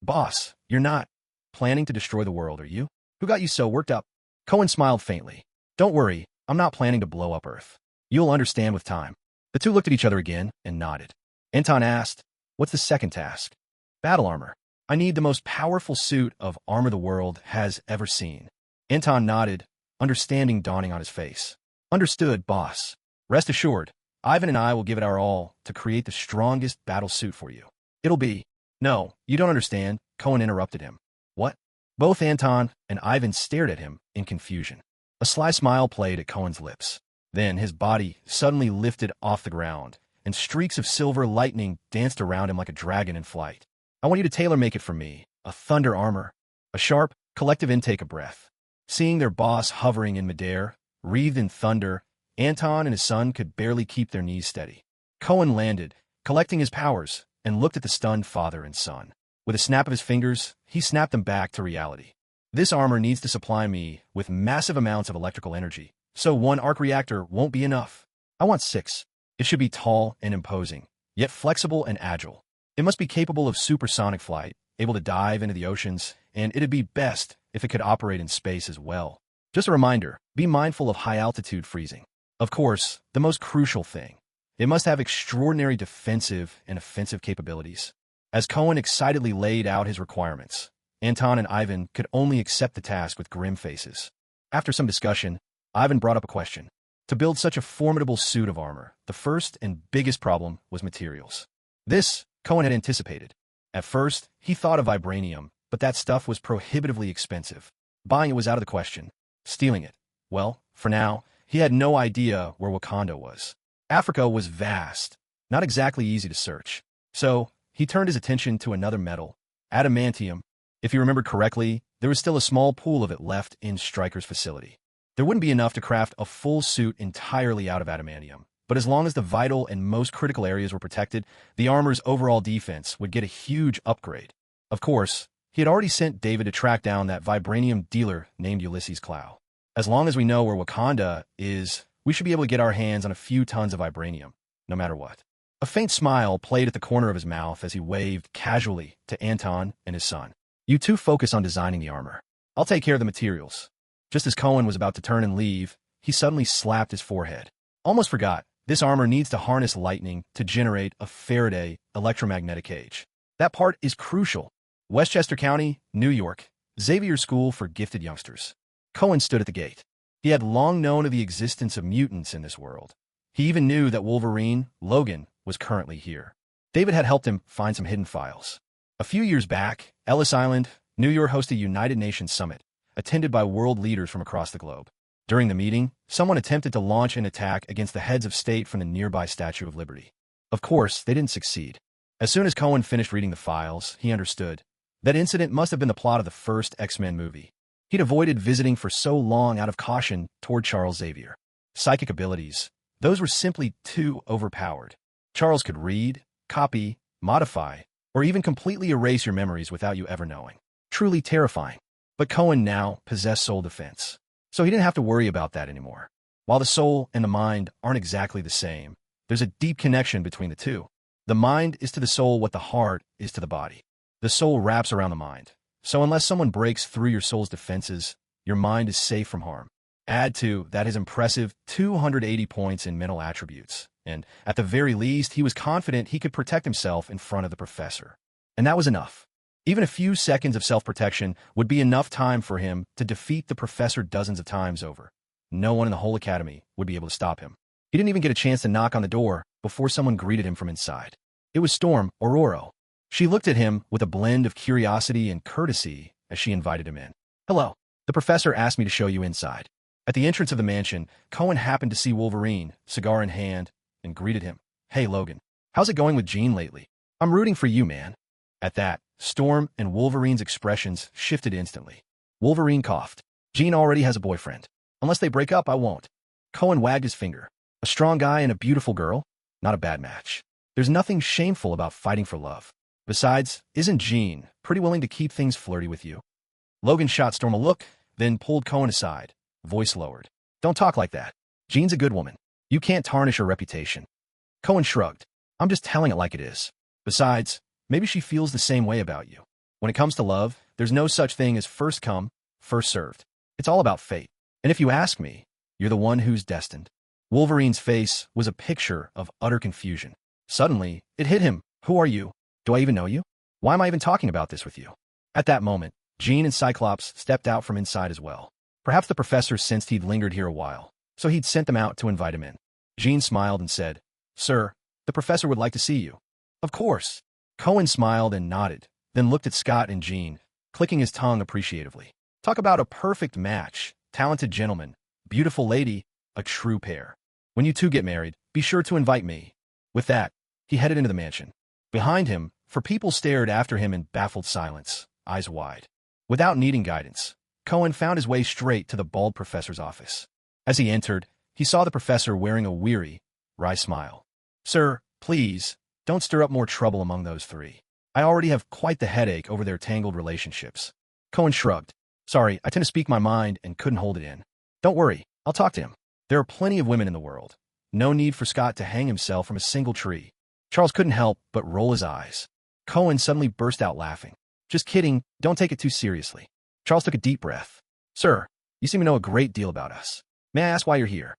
Boss, you're not planning to destroy the world, are you? Who got you so worked up? Cohen smiled faintly. Don't worry, I'm not planning to blow up Earth. You'll understand with time. The two looked at each other again and nodded. Anton asked, what's the second task? Battle armor. I need the most powerful suit of armor the world has ever seen. Anton nodded, understanding dawning on his face. Understood, boss. Rest assured, Ivan and I will give it our all to create the strongest battle suit for you. It'll be... No, you don't understand, Cohen interrupted him. What? Both Anton and Ivan stared at him in confusion. A sly smile played at Cohen's lips. Then his body suddenly lifted off the ground, and streaks of silver lightning danced around him like a dragon in flight. I want you to tailor-make it for me, a thunder armor. A sharp, collective intake of breath. Seeing their boss hovering in midair, wreathed in thunder, Anton and his son could barely keep their knees steady. Cohen landed, collecting his powers, and looked at the stunned father and son. With a snap of his fingers, he snapped them back to reality. This armor needs to supply me with massive amounts of electrical energy, so one arc reactor won't be enough. I want 6. It should be tall and imposing, yet flexible and agile. It must be capable of supersonic flight, able to dive into the oceans, and it'd be best if it could operate in space as well. Just a reminder, be mindful of high-altitude freezing. Of course, the most crucial thing, it must have extraordinary defensive and offensive capabilities. As Cohen excitedly laid out his requirements, Anton and Ivan could only accept the task with grim faces. After some discussion, Ivan brought up a question. To build such a formidable suit of armor, the first and biggest problem was materials. This, Cohen had anticipated. At first, he thought of vibranium, but that stuff was prohibitively expensive. Buying it was out of the question. Stealing it, well, for now, he had no idea where Wakanda was. Africa was vast, not exactly easy to search. So, he turned his attention to another metal, adamantium. If he remembered correctly, there was still a small pool of it left in Stryker's facility. There wouldn't be enough to craft a full suit entirely out of adamantium, but as long as the vital and most critical areas were protected, the armor's overall defense would get a huge upgrade. Of course, he had already sent David to track down that vibranium dealer named Ulysses Clow. As long as we know where Wakanda is, we should be able to get our hands on a few tons of vibranium, no matter what. A faint smile played at the corner of his mouth as he waved casually to Anton and his son. You two focus on designing the armor. I'll take care of the materials. Just as Cohen was about to turn and leave, he suddenly slapped his forehead. Almost forgot, this armor needs to harness lightning to generate a Faraday electromagnetic cage. That part is crucial. Westchester County, New York, Xavier School for Gifted Youngsters. Cohen stood at the gate. He had long known of the existence of mutants in this world. He even knew that Wolverine, Logan, was currently here. David had helped him find some hidden files. A few years back, Ellis Island, New York hosted a United Nations summit, attended by world leaders from across the globe. During the meeting, someone attempted to launch an attack against the heads of state from the nearby Statue of Liberty. Of course, they didn't succeed. As soon as Cohen finished reading the files, he understood. That incident must have been the plot of the first X-Men movie. He'd avoided visiting for so long out of caution toward Charles Xavier. Psychic abilities, those were simply too overpowered. Charles could read, copy, modify, or even completely erase your memories without you ever knowing. Truly terrifying. But Cohen now possessed soul defense, so he didn't have to worry about that anymore. While the soul and the mind aren't exactly the same, there's a deep connection between the two. The mind is to the soul what the heart is to the body. The soul wraps around the mind. So unless someone breaks through your soul's defenses, your mind is safe from harm. Add to that his impressive 280 points in mental attributes, and at the very least, he was confident he could protect himself in front of the professor. And that was enough. Even a few seconds of self-protection would be enough time for him to defeat the professor dozens of times over. No one in the whole academy would be able to stop him. He didn't even get a chance to knock on the door before someone greeted him from inside. It was Storm Ororo. She looked at him with a blend of curiosity and courtesy as she invited him in. Hello. The professor asked me to show you inside. At the entrance of the mansion, Cohen happened to see Wolverine, cigar in hand, and greeted him. Hey, Logan. How's it going with Jean lately? I'm rooting for you, man. At that, Storm and Wolverine's expressions shifted instantly. Wolverine coughed. Jean already has a boyfriend. Unless they break up, I won't. Cohen wagged his finger. A strong guy and a beautiful girl? Not a bad match. There's nothing shameful about fighting for love. Besides, isn't Jean pretty willing to keep things flirty with you? Logan shot Storm a look, then pulled Cohen aside, voice lowered. Don't talk like that. Jean's a good woman. You can't tarnish her reputation. Cohen shrugged. I'm just telling it like it is. Besides, maybe she feels the same way about you. When it comes to love, there's no such thing as first come, first served. It's all about fate. And if you ask me, you're the one who's destined. Wolverine's face was a picture of utter confusion. Suddenly, it hit him. Who are you? Do I even know you? Why am I even talking about this with you? At that moment, Jean and Cyclops stepped out from inside as well. Perhaps the professor sensed he'd lingered here a while, so he'd sent them out to invite him in. Jean smiled and said, Sir, the professor would like to see you. Of course. Cohen smiled and nodded, then looked at Scott and Jean, clicking his tongue appreciatively. Talk about a perfect match. Talented gentleman, beautiful lady, a true pair. When you two get married, be sure to invite me. With that, he headed into the mansion. Behind him, for people stared after him in baffled silence, eyes wide. Without needing guidance, Cohen found his way straight to the bald professor's office. As he entered, he saw the professor wearing a weary, wry smile. Sir, please, don't stir up more trouble among those three. I already have quite the headache over their tangled relationships. Cohen shrugged. Sorry, I tend to speak my mind and couldn't hold it in. Don't worry, I'll talk to him. There are plenty of women in the world. No need for Scott to hang himself from a single tree. Charles couldn't help but roll his eyes. Cohen suddenly burst out laughing. Just kidding, don't take it too seriously. Charles took a deep breath. Sir, you seem to know a great deal about us. May I ask why you're here?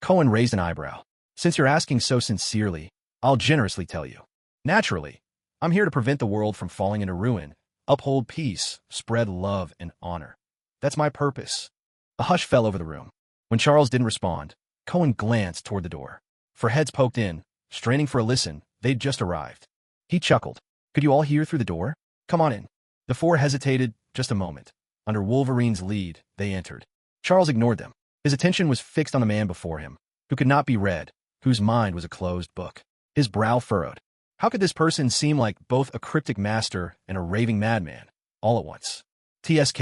Cohen raised an eyebrow. Since you're asking so sincerely, I'll generously tell you. Naturally, I'm here to prevent the world from falling into ruin, uphold peace, spread love and honor. That's my purpose. A hush fell over the room. When Charles didn't respond, Cohen glanced toward the door. For heads poked in, straining for a listen, they'd just arrived. He chuckled. Could you all hear through the door? Come on in. The four hesitated just a moment. Under Wolverine's lead, they entered. Charles ignored them. His attention was fixed on the man before him, who could not be read, whose mind was a closed book. His brow furrowed. How could this person seem like both a cryptic master and a raving madman, all at once? TSK,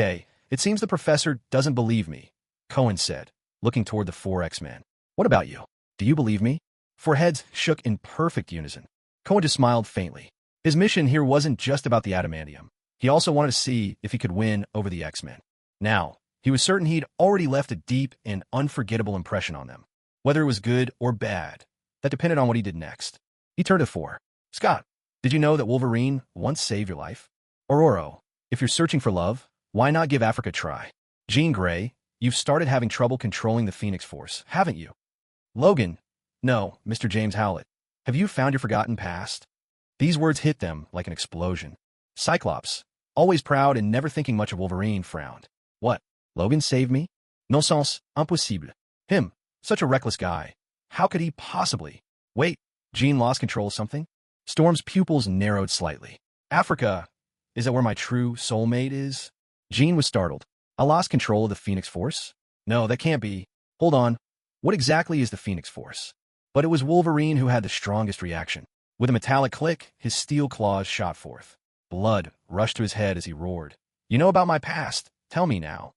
it seems the professor doesn't believe me, Cohen said, looking toward the four X-Men. What about you? Do you believe me? Four heads shook in perfect unison. Cohen just smiled faintly. His mission here wasn't just about the adamantium. He also wanted to see if he could win over the X-Men. Now, he was certain he'd already left a deep and unforgettable impression on them. Whether it was good or bad, that depended on what he did next. He turned to four. Scott, did you know that Wolverine once saved your life? Aurora, if you're searching for love, why not give Africa a try? Jean Grey, you've started having trouble controlling the Phoenix Force, haven't you? Logan, no, Mr. James Howlett, have you found your forgotten past? These words hit them like an explosion. Cyclops, always proud and never thinking much of Wolverine, frowned. What? Logan saved me? Non sens impossible. Him, such a reckless guy. How could he possibly? Wait, Jean lost control of something? Storm's pupils narrowed slightly. Africa, is that where my true soulmate is? Jean was startled. I lost control of the Phoenix Force? No, that can't be. Hold on. What exactly is the Phoenix Force? But it was Wolverine who had the strongest reaction. With a metallic click, his steel claws shot forth. Blood rushed to his head as he roared. You know about my past. Tell me now.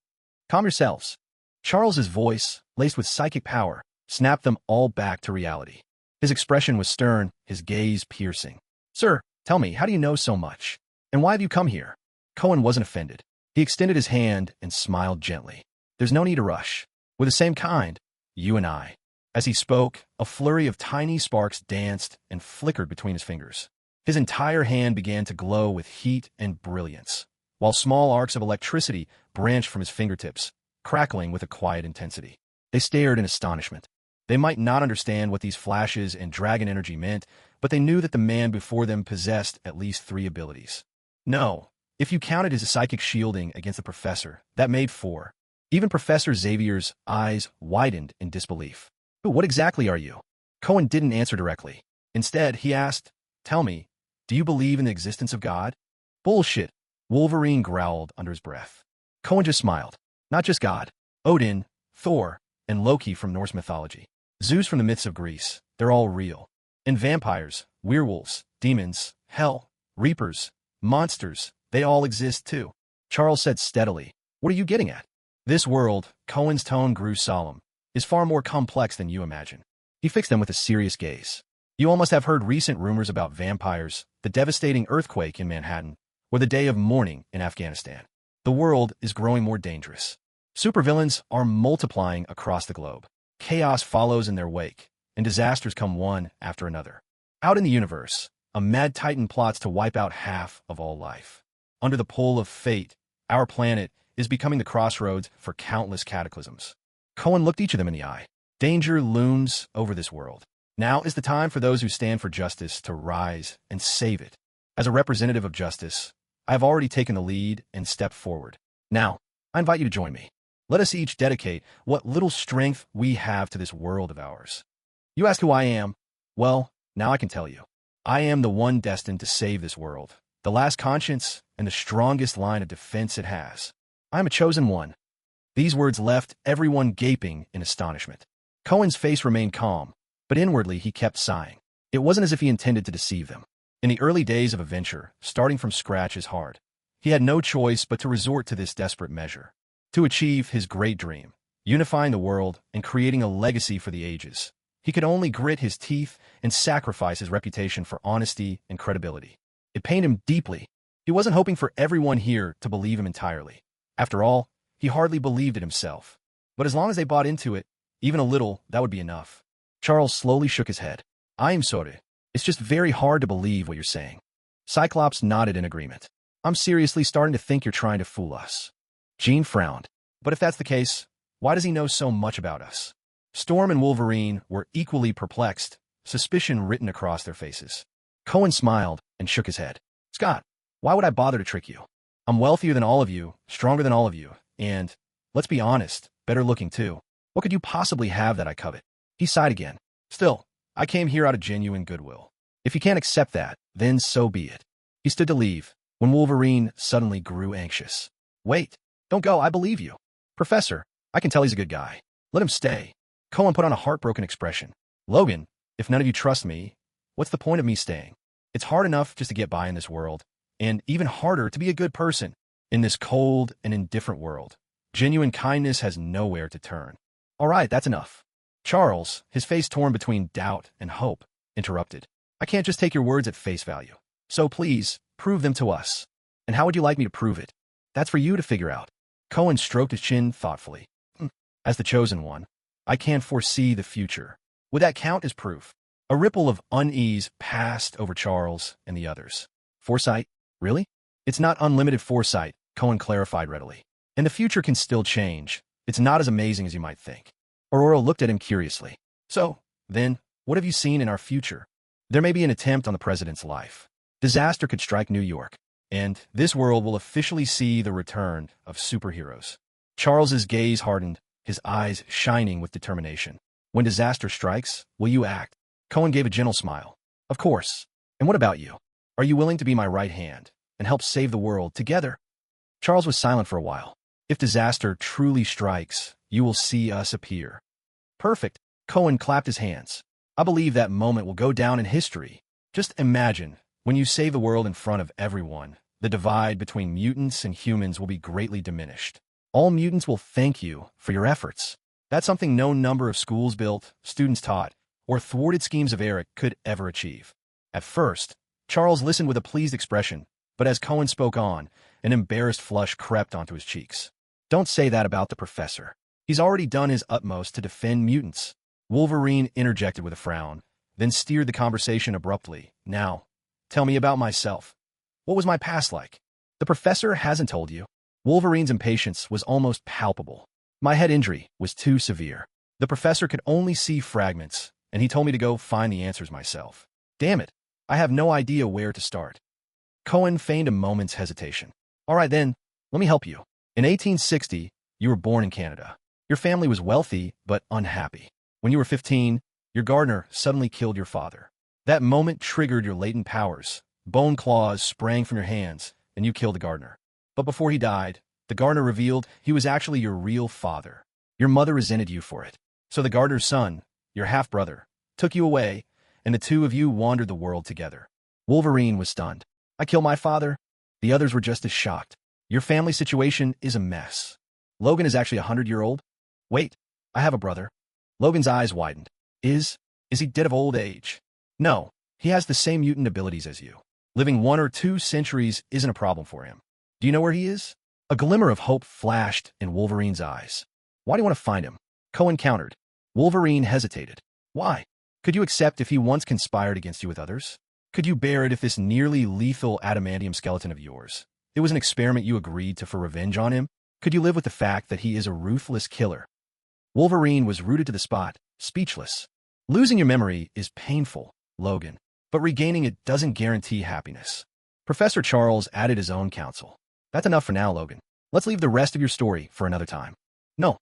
Calm yourselves. Charles's voice, laced with psychic power, snapped them all back to reality. His expression was stern, his gaze piercing. Sir, tell me, how do you know so much? And why have you come here? Cohen wasn't offended. He extended his hand and smiled gently. There's no need to rush. We're the same kind, you and I. As he spoke, a flurry of tiny sparks danced and flickered between his fingers. His entire hand began to glow with heat and brilliance, while small arcs of electricity branched from his fingertips, crackling with a quiet intensity. They stared in astonishment. They might not understand what these flashes and dragon energy meant, but they knew that the man before them possessed at least 3 abilities. No, if you counted his psychic shielding against the professor, that made 4. Even Professor Xavier's eyes widened in disbelief. What exactly are you? Cohen didn't answer directly. Instead, he asked, Tell me, do you believe in the existence of God? Bullshit, Wolverine growled under his breath. Cohen just smiled. Not just God. Odin, Thor, and Loki from Norse mythology. Zeus from the myths of Greece. They're all real. And vampires, werewolves, demons, Hell, reapers, monsters, they all exist too. Charles said steadily. What are you getting at? This world, Cohen's tone grew solemn, is far more complex than you imagine. He fixed them with a serious gaze. You all must have heard recent rumors about vampires, the devastating earthquake in Manhattan, or the day of mourning in Afghanistan. The world is growing more dangerous. Supervillains are multiplying across the globe. Chaos follows in their wake, and disasters come one after another. Out in the universe, a mad titan plots to wipe out half of all life. Under the pull of fate, our planet is becoming the crossroads for countless cataclysms. Cohen looked each of them in the eye. Danger looms over this world. Now is the time for those who stand for justice to rise and save it. As a representative of justice, I have already taken the lead and stepped forward. Now, I invite you to join me. Let us each dedicate what little strength we have to this world of ours. You ask who I am? Well, now I can tell you. I am the one destined to save this world, the last conscience and the strongest line of defense it has. I am a chosen one. These words left everyone gaping in astonishment. Cohen's face remained calm, but inwardly he kept sighing. It wasn't as if he intended to deceive them. In the early days of a venture, starting from scratch is hard. He had no choice but to resort to this desperate measure. To achieve his great dream, unifying the world and creating a legacy for the ages, he could only grit his teeth and sacrifice his reputation for honesty and credibility. It pained him deeply. He wasn't hoping for everyone here to believe him entirely. After all, he hardly believed it himself. But as long as they bought into it, even a little, that would be enough. Charles slowly shook his head. I am sorry. It's just very hard to believe what you're saying. Cyclops nodded in agreement. I'm seriously starting to think you're trying to fool us. Jean frowned. But if that's the case, why does he know so much about us? Storm and Wolverine were equally perplexed, suspicion written across their faces. Cohen smiled and shook his head. Scott, why would I bother to trick you? I'm wealthier than all of you, stronger than all of you, and, let's be honest, better looking too. What could you possibly have that I covet? He sighed again. Still, I came here out of genuine goodwill. If you can't accept that, then so be it. He stood to leave, when Wolverine suddenly grew anxious. Wait, don't go, I believe you. Professor, I can tell he's a good guy. Let him stay. Cohen put on a heartbroken expression. Logan, if none of you trust me, what's the point of me staying? It's hard enough just to get by in this world, and even harder to be a good person in this cold and indifferent world. Genuine kindness has nowhere to turn. All right, that's enough. Charles, his face torn between doubt and hope, interrupted. I can't just take your words at face value. So please, prove them to us. And how would you like me to prove it? That's for you to figure out. Cohen stroked his chin thoughtfully. As the chosen one, I can't foresee the future. Would that count as proof? A ripple of unease passed over Charles and the others. Foresight? Really? It's not unlimited foresight, Cohen clarified readily. And the future can still change. It's not as amazing as you might think. Aurora looked at him curiously. So, then, what have you seen in our future? There may be an attempt on the president's life. Disaster could strike New York, and this world will officially see the return of superheroes. Charles's gaze hardened, his eyes shining with determination. When disaster strikes, will you act? Cohen gave a gentle smile. Of course. And what about you? Are you willing to be my right hand and help save the world together? Charles was silent for a while. If disaster truly strikes, you will see us appear. Perfect. Cohen clapped his hands. I believe that moment will go down in history. Just imagine, when you save the world in front of everyone, the divide between mutants and humans will be greatly diminished. All mutants will thank you for your efforts. That's something no number of schools built, students taught, or thwarted schemes of Eric could ever achieve. At first, Charles listened with a pleased expression, but as Cohen spoke on, an embarrassed flush crept onto his cheeks. Don't say that about the professor. He's already done his utmost to defend mutants. Wolverine interjected with a frown, then steered the conversation abruptly. Now, tell me about myself. What was my past like? The professor hasn't told you. Wolverine's impatience was almost palpable. My head injury was too severe. The professor could only see fragments, and he told me to go find the answers myself. Damn it, I have no idea where to start. Cohen feigned a moment's hesitation. All right then, let me help you. In 1860, you were born in Canada. Your family was wealthy, but unhappy. When you were 15, your gardener suddenly killed your father. That moment triggered your latent powers. Bone claws sprang from your hands, and you killed the gardener. But before he died, the gardener revealed he was actually your real father. Your mother resented you for it. So the gardener's son, your half-brother, took you away, and the two of you wandered the world together. Wolverine was stunned. I killed my father? The others were just as shocked. Your family situation is a mess. Logan is actually 100-year-old? Wait, I have a brother. Logan's eyes widened. Is he dead of old age? No, he has the same mutant abilities as you. Living 1 or 2 centuries isn't a problem for him. Do you know where he is? A glimmer of hope flashed in Wolverine's eyes. Why do you want to find him? Cohen countered. Wolverine hesitated. Why? Could you accept if he once conspired against you with others? Could you bear it if this nearly lethal adamantium skeleton of yours, it was an experiment you agreed to for revenge on him? Could you live with the fact that he is a ruthless killer? Wolverine was rooted to the spot, speechless. Losing your memory is painful, Logan, but regaining it doesn't guarantee happiness. Professor Charles added his own counsel. That's enough for now, Logan. Let's leave the rest of your story for another time. No.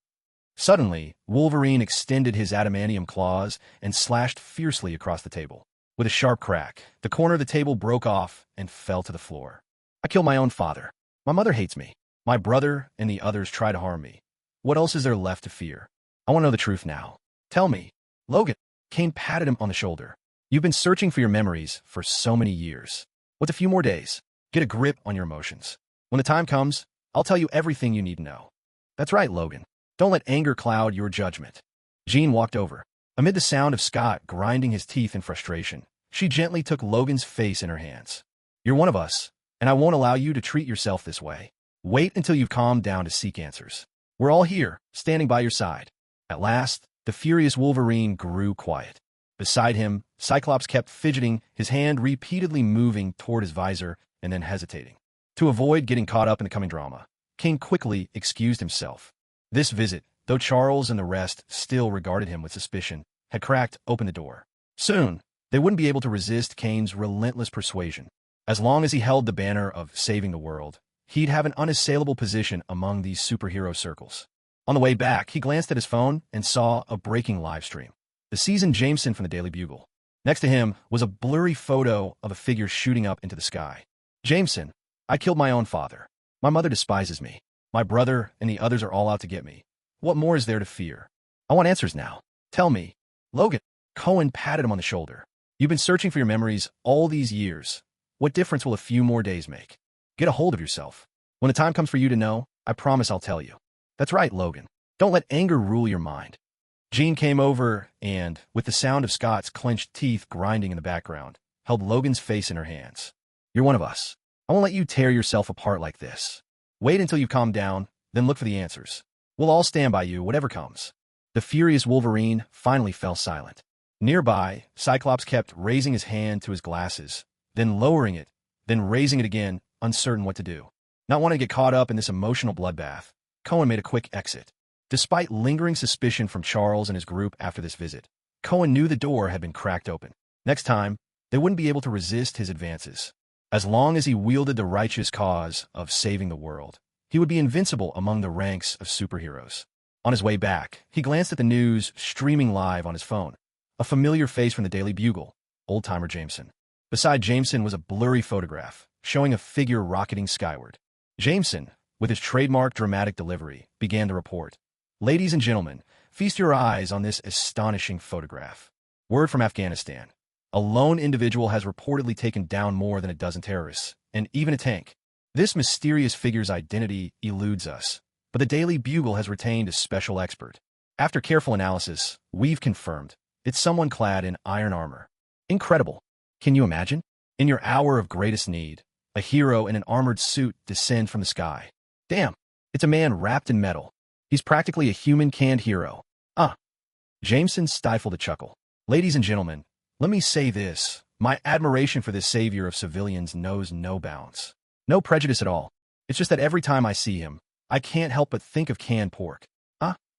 Suddenly, Wolverine extended his adamantium claws and slashed fiercely across the table. With a sharp crack, the corner of the table broke off and fell to the floor. I killed my own father. My mother hates me. My brother and the others try to harm me. What else is there left to fear? I want to know the truth now. Tell me. Logan. Kane patted him on the shoulder. You've been searching for your memories for so many years. What's a few more days? Get a grip on your emotions. When the time comes, I'll tell you everything you need to know. That's right, Logan. Don't let anger cloud your judgment. Jean walked over. Amid the sound of Scott grinding his teeth in frustration, she gently took Logan's face in her hands. You're one of us, and I won't allow you to treat yourself this way. Wait until you've calmed down to seek answers. We're all here, standing by your side. At last, the furious Wolverine grew quiet. Beside him, Cyclops kept fidgeting, his hand repeatedly moving toward his visor and then hesitating. To avoid getting caught up in the coming drama, Kane quickly excused himself. This visit, though Charles and the rest still regarded him with suspicion, had cracked open the door. Soon, they wouldn't be able to resist Kane's relentless persuasion. As long as he held the banner of saving the world, he'd have an unassailable position among these superhero circles. On the way back, he glanced at his phone and saw a breaking live stream. The seasoned Jameson from the Daily Bugle. Next to him was a blurry photo of a figure shooting up into the sky. Jameson, I killed my own father. My mother despises me. My brother and the others are all out to get me. What more is there to fear? I want answers now. Tell me. Logan. Cohen patted him on the shoulder. You've been searching for your memories all these years. What difference will a few more days make? Get a hold of yourself. When the time comes for you to know, I promise I'll tell you. That's right, Logan. Don't let anger rule your mind. Jean came over and, with the sound of Scott's clenched teeth grinding in the background, held Logan's face in her hands. You're one of us. I won't let you tear yourself apart like this. Wait until you've calmed down, then look for the answers. We'll all stand by you, whatever comes. The furious Wolverine finally fell silent. Nearby, Cyclops kept raising his hand to his glasses, then lowering it, then raising it again, uncertain what to do. Not wanting to get caught up in this emotional bloodbath, Cohen made a quick exit. Despite lingering suspicion from Charles and his group after this visit, Cohen knew the door had been cracked open. Next time, they wouldn't be able to resist his advances. As long as he wielded the righteous cause of saving the world, he would be invincible among the ranks of superheroes. On his way back, he glanced at the news streaming live on his phone. A familiar face from the Daily Bugle, old-timer Jameson. Beside Jameson was a blurry photograph, showing a figure rocketing skyward. Jameson, with his trademark dramatic delivery, began the report. Ladies and gentlemen, feast your eyes on this astonishing photograph. Word from Afghanistan. A lone individual has reportedly taken down more than a dozen terrorists, and even a tank. This mysterious figure's identity eludes us, but the Daily Bugle has retained a special expert. After careful analysis, we've confirmed it's someone clad in iron armor. Incredible. Can you imagine? In your hour of greatest need, a hero in an armored suit descends from the sky. Damn, it's a man wrapped in metal. He's practically a human canned hero. Jameson stifled a chuckle. Ladies and gentlemen, let me say this. My admiration for this savior of civilians knows no bounds. No prejudice at all. It's just that every time I see him, I can't help but think of canned pork.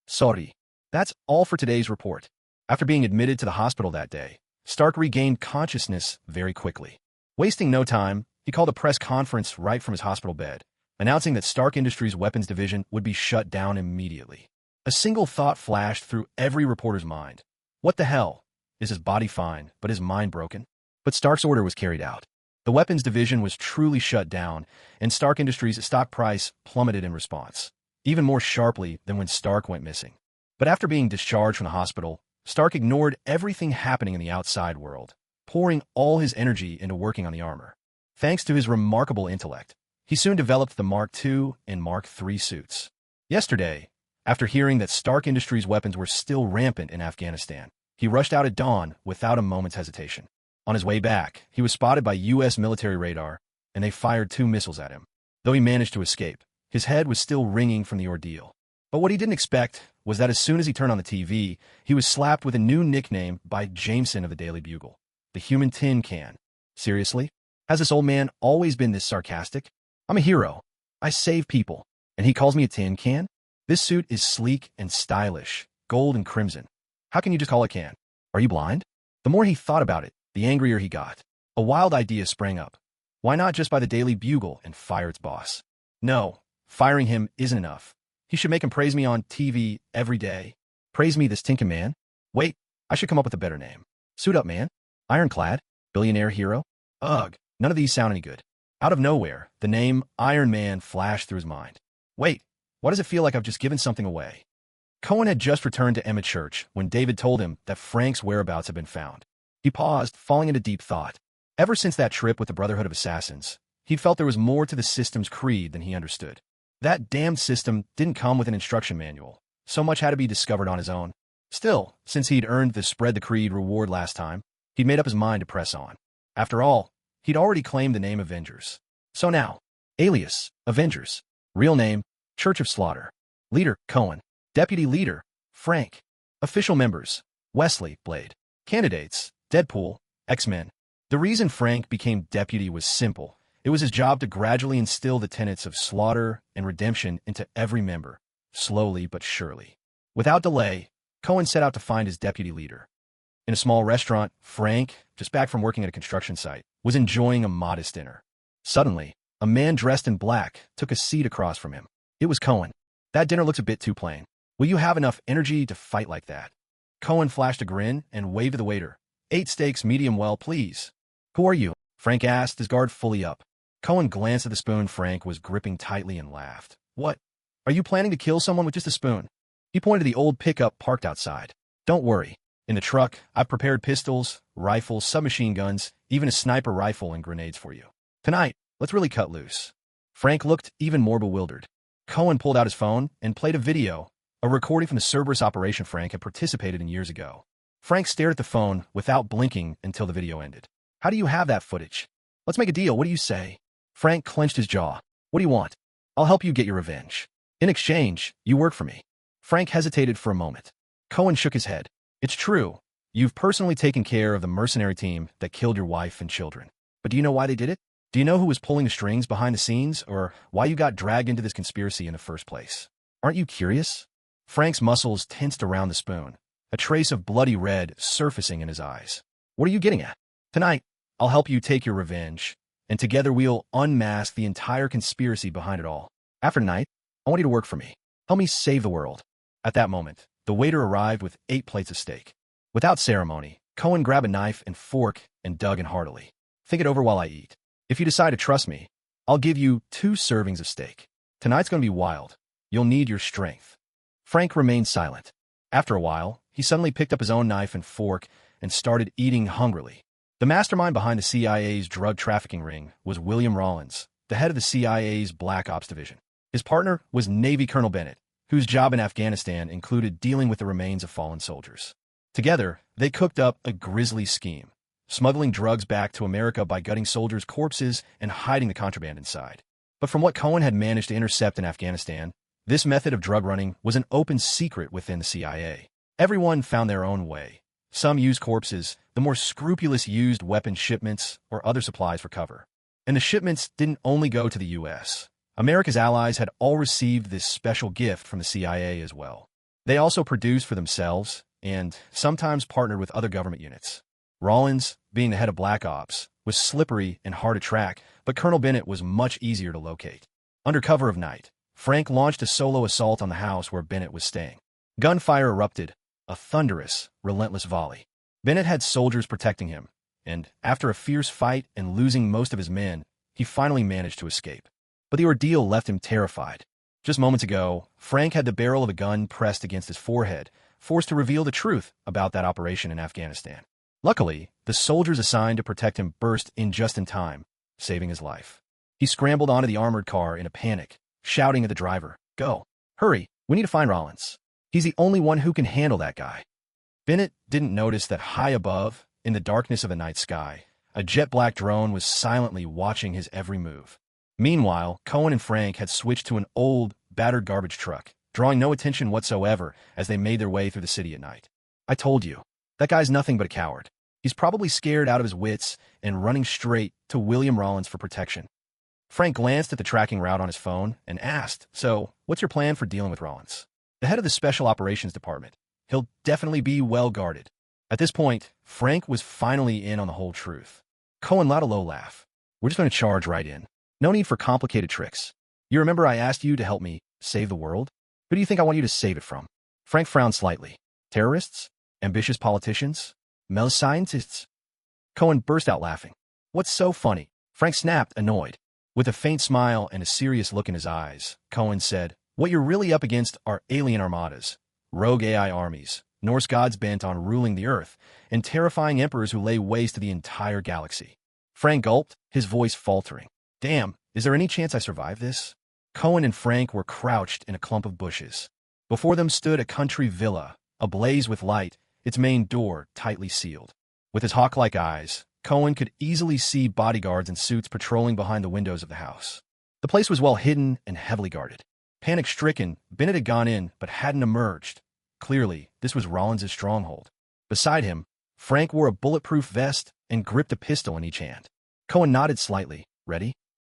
Sorry. That's all for today's report. After being admitted to the hospital that day, Stark regained consciousness very quickly. Wasting no time, he called a press conference right from his hospital bed, announcing that Stark Industries' weapons division would be shut down immediately. A single thought flashed through every reporter's mind. What the hell? Is his body fine, but his mind broken? But Stark's order was carried out. The weapons division was truly shut down, and Stark Industries' stock price plummeted in response, even more sharply than when Stark went missing. But after being discharged from the hospital, Stark ignored everything happening in the outside world. pouring all his energy into working on the armor. Thanks to his remarkable intellect, he soon developed the Mark II and Mark III suits. Yesterday, after hearing that Stark Industries weapons were still rampant in Afghanistan, he rushed out at dawn without a moment's hesitation. On his way back, he was spotted by U.S. military radar, and they fired 2 missiles at him. Though he managed to escape, his head was still ringing from the ordeal. But what he didn't expect was that as soon as he turned on the TV, he was slapped with a new nickname by Jameson of the Daily Bugle, the Human Tin Can. Seriously? Has this old man always been this sarcastic? I'm a hero. I save people. And he calls me a tin can? This suit is sleek and stylish, gold and crimson. How can you just call it can? Are you blind? The more he thought about it, the angrier he got. A wild idea sprang up. Why not just buy the Daily Bugle and fire its boss? No, firing him isn't enough. He should make him praise me on TV every day. Praise me, this Tinkin Man? Wait, I should come up with a better name. Suit up, man. Ironclad? Billionaire hero? Ugh, none of these sound any good. Out of nowhere, the name Iron Man flashed through his mind. Wait, why does it feel like I've just given something away? Cohen had just returned to Emma Church when David told him that Frank's whereabouts had been found. He paused, falling into deep thought. Ever since that trip with the Brotherhood of Assassins, he'd felt there was more to the system's creed than he understood. That damned system didn't come with an instruction manual. So much had to be discovered on his own. Still, since he'd earned the Spread the Creed reward last time, he'd made up his mind to press on. After all, he'd already claimed the name Avengers. So now, alias, Avengers. Real name, Church of Slaughter. Leader, Cohen. Deputy Leader, Frank. Official members, Wesley, Blade. Candidates, Deadpool, X-Men. The reason Frank became deputy was simple. It was his job to gradually instill the tenets of slaughter and redemption into every member, slowly but surely. Without delay, Cohen set out to find his deputy leader. In a small restaurant, Frank, just back from working at a construction site, was enjoying a modest dinner. Suddenly, a man dressed in black took a seat across from him. It was Cohen. That dinner looks a bit too plain. Will you have enough energy to fight like that? Cohen flashed a grin and waved to the waiter. 8 steaks medium well, please. Who are you? Frank asked, his guard fully up. Cohen glanced at the spoon Frank was gripping tightly and laughed. What? Are you planning to kill someone with just a spoon? He pointed to the old pickup parked outside. Don't worry. In the truck, I've prepared pistols, rifles, submachine guns, even a sniper rifle and grenades for you. Tonight, let's really cut loose. Frank looked even more bewildered. Cohen pulled out his phone and played a video, a recording from the Cerberus operation Frank had participated in years ago. Frank stared at the phone without blinking until the video ended. How do you have that footage? Let's make a deal. What do you say? Frank clenched his jaw. What do you want? I'll help you get your revenge. In exchange, you work for me. Frank hesitated for a moment. Cohen shook his head. It's true. You've personally taken care of the mercenary team that killed your wife and children. But do you know why they did it? Do you know who was pulling the strings behind the scenes, or why you got dragged into this conspiracy in the first place? Aren't you curious? Frank's muscles tensed around the spoon, a trace of bloody red surfacing in his eyes. What are you getting at? Tonight, I'll help you take your revenge, and together we'll unmask the entire conspiracy behind it all. After tonight, I want you to work for me. Help me save the world. At that moment, the waiter arrived with 8 plates of steak. Without ceremony, Cohen grabbed a knife and fork and dug in heartily. Think it over while I eat. If you decide to trust me, I'll give you 2 servings of steak. Tonight's going to be wild. You'll need your strength. Frank remained silent. After a while, he suddenly picked up his own knife and fork and started eating hungrily. The mastermind behind the CIA's drug trafficking ring was William Rawlins, the head of the CIA's Black Ops Division. His partner was Navy Colonel Bennett, whose job in Afghanistan included dealing with the remains of fallen soldiers. Together, they cooked up a grisly scheme, smuggling drugs back to America by gutting soldiers' corpses and hiding the contraband inside. But from what Cohen had managed to intercept in Afghanistan, this method of drug running was an open secret within the CIA. Everyone found their own way. Some used corpses, the more scrupulous used weapons shipments or other supplies for cover. And the shipments didn't only go to the U.S. America's allies had all received this special gift from the CIA as well. They also produced for themselves and sometimes partnered with other government units. Rawlins, being the head of Black Ops, was slippery and hard to track, but Colonel Bennett was much easier to locate. Under cover of night, Frank launched a solo assault on the house where Bennett was staying. Gunfire erupted, a thunderous, relentless volley. Bennett had soldiers protecting him, and after a fierce fight and losing most of his men, he finally managed to escape. But the ordeal left him terrified. Just moments ago, Frank had the barrel of a gun pressed against his forehead, forced to reveal the truth about that operation in Afghanistan. Luckily, the soldiers assigned to protect him burst in just in time, saving his life. He scrambled onto the armored car in a panic, shouting at the driver, "Go! Hurry! We need to find Rollins. He's the only one who can handle that guy." Bennett didn't notice that high above, in the darkness of the night sky, a jet-black drone was silently watching his every move. Meanwhile, Cohen and Frank had switched to an old, battered garbage truck, drawing no attention whatsoever as they made their way through the city at night. "I told you, that guy's nothing but a coward. He's probably scared out of his wits and running straight to William Rollins for protection." Frank glanced at the tracking route on his phone and asked, "So, what's your plan for dealing with Rollins?" "The head of the Special Operations Department. He'll definitely be well guarded." At this point, Frank was finally in on the whole truth. Cohen let a low laugh. "We're just going to charge right in. No need for complicated tricks. You remember I asked you to help me save the world? Who do you think I want you to save it from?" Frank frowned slightly. "Terrorists? Ambitious politicians? Male scientists?" Cohen burst out laughing. "What's so funny?" Frank snapped, annoyed. With a faint smile and a serious look in his eyes, Cohen said, "What you're really up against are alien armadas, rogue AI armies, Norse gods bent on ruling the Earth, and terrifying emperors who lay waste to the entire galaxy." Frank gulped, his voice faltering. "Damn, is there any chance I survive this?" Cohen and Frank were crouched in a clump of bushes. Before them stood a country villa, ablaze with light, its main door tightly sealed. With his hawk-like eyes, Cohen could easily see bodyguards in suits patrolling behind the windows of the house. The place was well hidden and heavily guarded. Panic-stricken, Bennett had gone in but hadn't emerged. Clearly, this was Rollins' stronghold. Beside him, Frank wore a bulletproof vest and gripped a pistol in each hand. Cohen nodded slightly. "Ready?"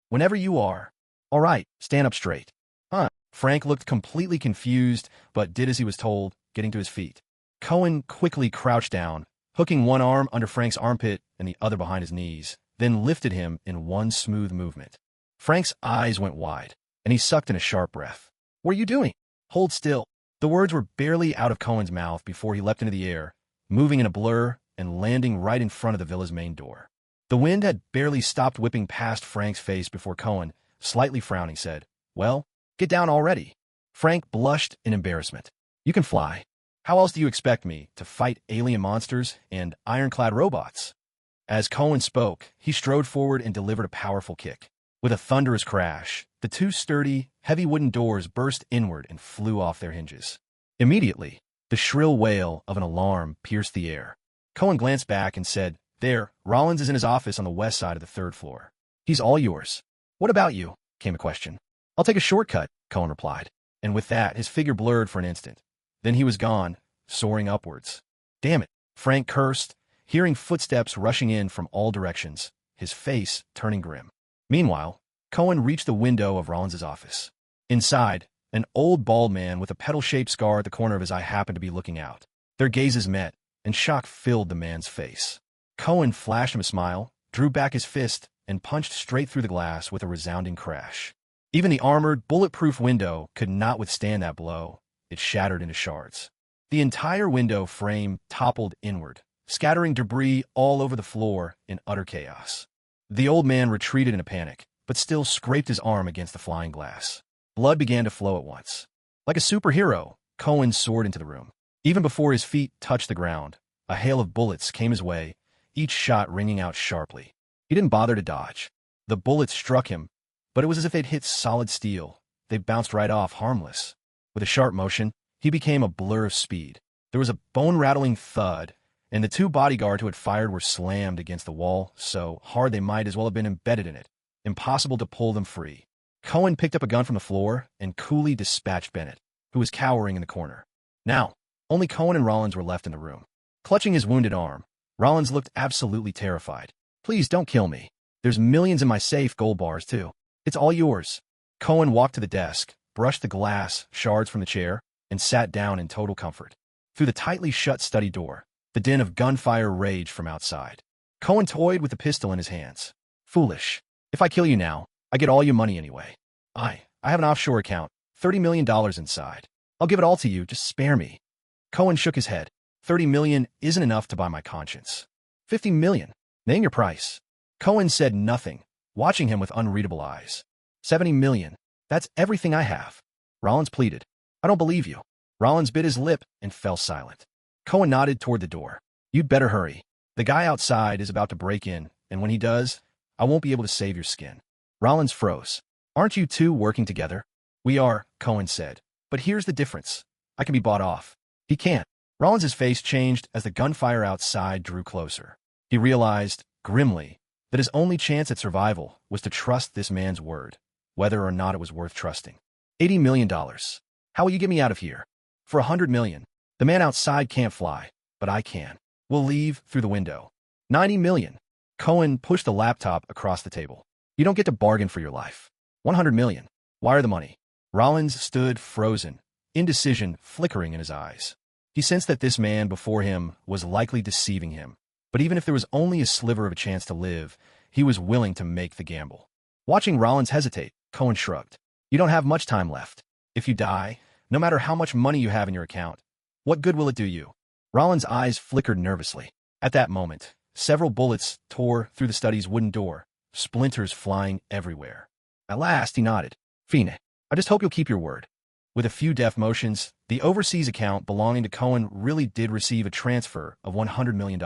"Whenever you are." "All right, stand up straight." "Huh." Frank looked completely confused, but did as he was told, getting to his feet. Cohen quickly crouched down, hooking one arm under Frank's armpit and the other behind his knees, then lifted him in one smooth movement. Frank's eyes went wide, and he sucked in a sharp breath. "What are you doing?" "Hold still." The words were barely out of Cohen's mouth before he leapt into the air, moving in a blur and landing right in front of the villa's main door. The wind had barely stopped whipping past Frank's face before Cohen, slightly frowning, said, "Well, get down already." Frank blushed in embarrassment. "You can fly. How else do you expect me to fight alien monsters and ironclad robots?" As Cohen spoke, he strode forward and delivered a powerful kick. With a thunderous crash, the two sturdy, heavy wooden doors burst inward and flew off their hinges. Immediately, the shrill wail of an alarm pierced the air. Cohen glanced back and said, "There, Rollins is in his office on the west side of the third floor. He's all yours." "What about you?" came a question. "I'll take a shortcut," Cohen replied. And with that, his figure blurred for an instant. Then he was gone, soaring upwards. "Damn it," Frank cursed, hearing footsteps rushing in from all directions, his face turning grim. Meanwhile, Cohen reached the window of Rollins' office. Inside, an old bald man with a petal-shaped scar at the corner of his eye happened to be looking out. Their gazes met, and shock filled the man's face. Cohen flashed him a smile, drew back his fist, and punched straight through the glass with a resounding crash. Even the armored, bulletproof window could not withstand that blow. It shattered into shards. The entire window frame toppled inward, scattering debris all over the floor in utter chaos. The old man retreated in a panic, but still scraped his arm against the flying glass. Blood began to flow at once. Like a superhero, Cohen soared into the room. Even before his feet touched the ground, a hail of bullets came his way, each shot ringing out sharply. He didn't bother to dodge. The bullets struck him, but it was as if they'd hit solid steel. They bounced right off, harmless. With a sharp motion, he became a blur of speed. There was a bone-rattling thud, and the two bodyguards who had fired were slammed against the wall so hard they might as well have been embedded in it. Impossible to pull them free. Cohen picked up a gun from the floor and coolly dispatched Bennett, who was cowering in the corner. Now, only Cohen and Rollins were left in the room. Clutching his wounded arm, Rollins looked absolutely terrified. "Please don't kill me. There's millions in my safe, gold bars, too. It's all yours." Cohen walked to the desk, brushed the glass shards from the chair, and sat down in total comfort. Through the tightly shut study door, the din of gunfire raged from outside. Cohen toyed with the pistol in his hands. "Foolish. If I kill you now, I get all your money anyway. I have an offshore account, $30 million inside. I'll give it all to you, just spare me." Cohen shook his head. $30 million isn't enough to buy my conscience. $50 million. Name your price." Cohen said nothing, watching him with unreadable eyes. $70 million. That's everything I have." Rollins pleaded. "I don't believe you." Rollins bit his lip and fell silent. Cohen nodded toward the door. "You'd better hurry. The guy outside is about to break in, and when he does, I won't be able to save your skin. Rollins froze. Aren't you two working together? We are, Cohen said. But here's the difference. I can be bought off. He can't. Rollins' face changed as the gunfire outside drew closer. He realized, grimly, that his only chance at survival was to trust this man's word, whether or not it was worth trusting. $80 million. How will you get me out of here? For $100 million. The man outside can't fly, but I can. We'll leave through the window. $90 million. Cohen pushed the laptop across the table. You don't get to bargain for your life. $100 million. Wire the money. Rollins stood frozen, indecision flickering in his eyes. He sensed that this man before him was likely deceiving him, but even if there was only a sliver of a chance to live, he was willing to make the gamble. Watching Rollins hesitate, Cohen shrugged. You don't have much time left. If you die, no matter how much money you have in your account, what good will it do you? Rollins' eyes flickered nervously. At that moment, several bullets tore through the study's wooden door, splinters flying everywhere. At last, he nodded. Fine. I just hope you'll keep your word. With a few deft motions, the overseas account belonging to Cohen really did receive a transfer of $100 million.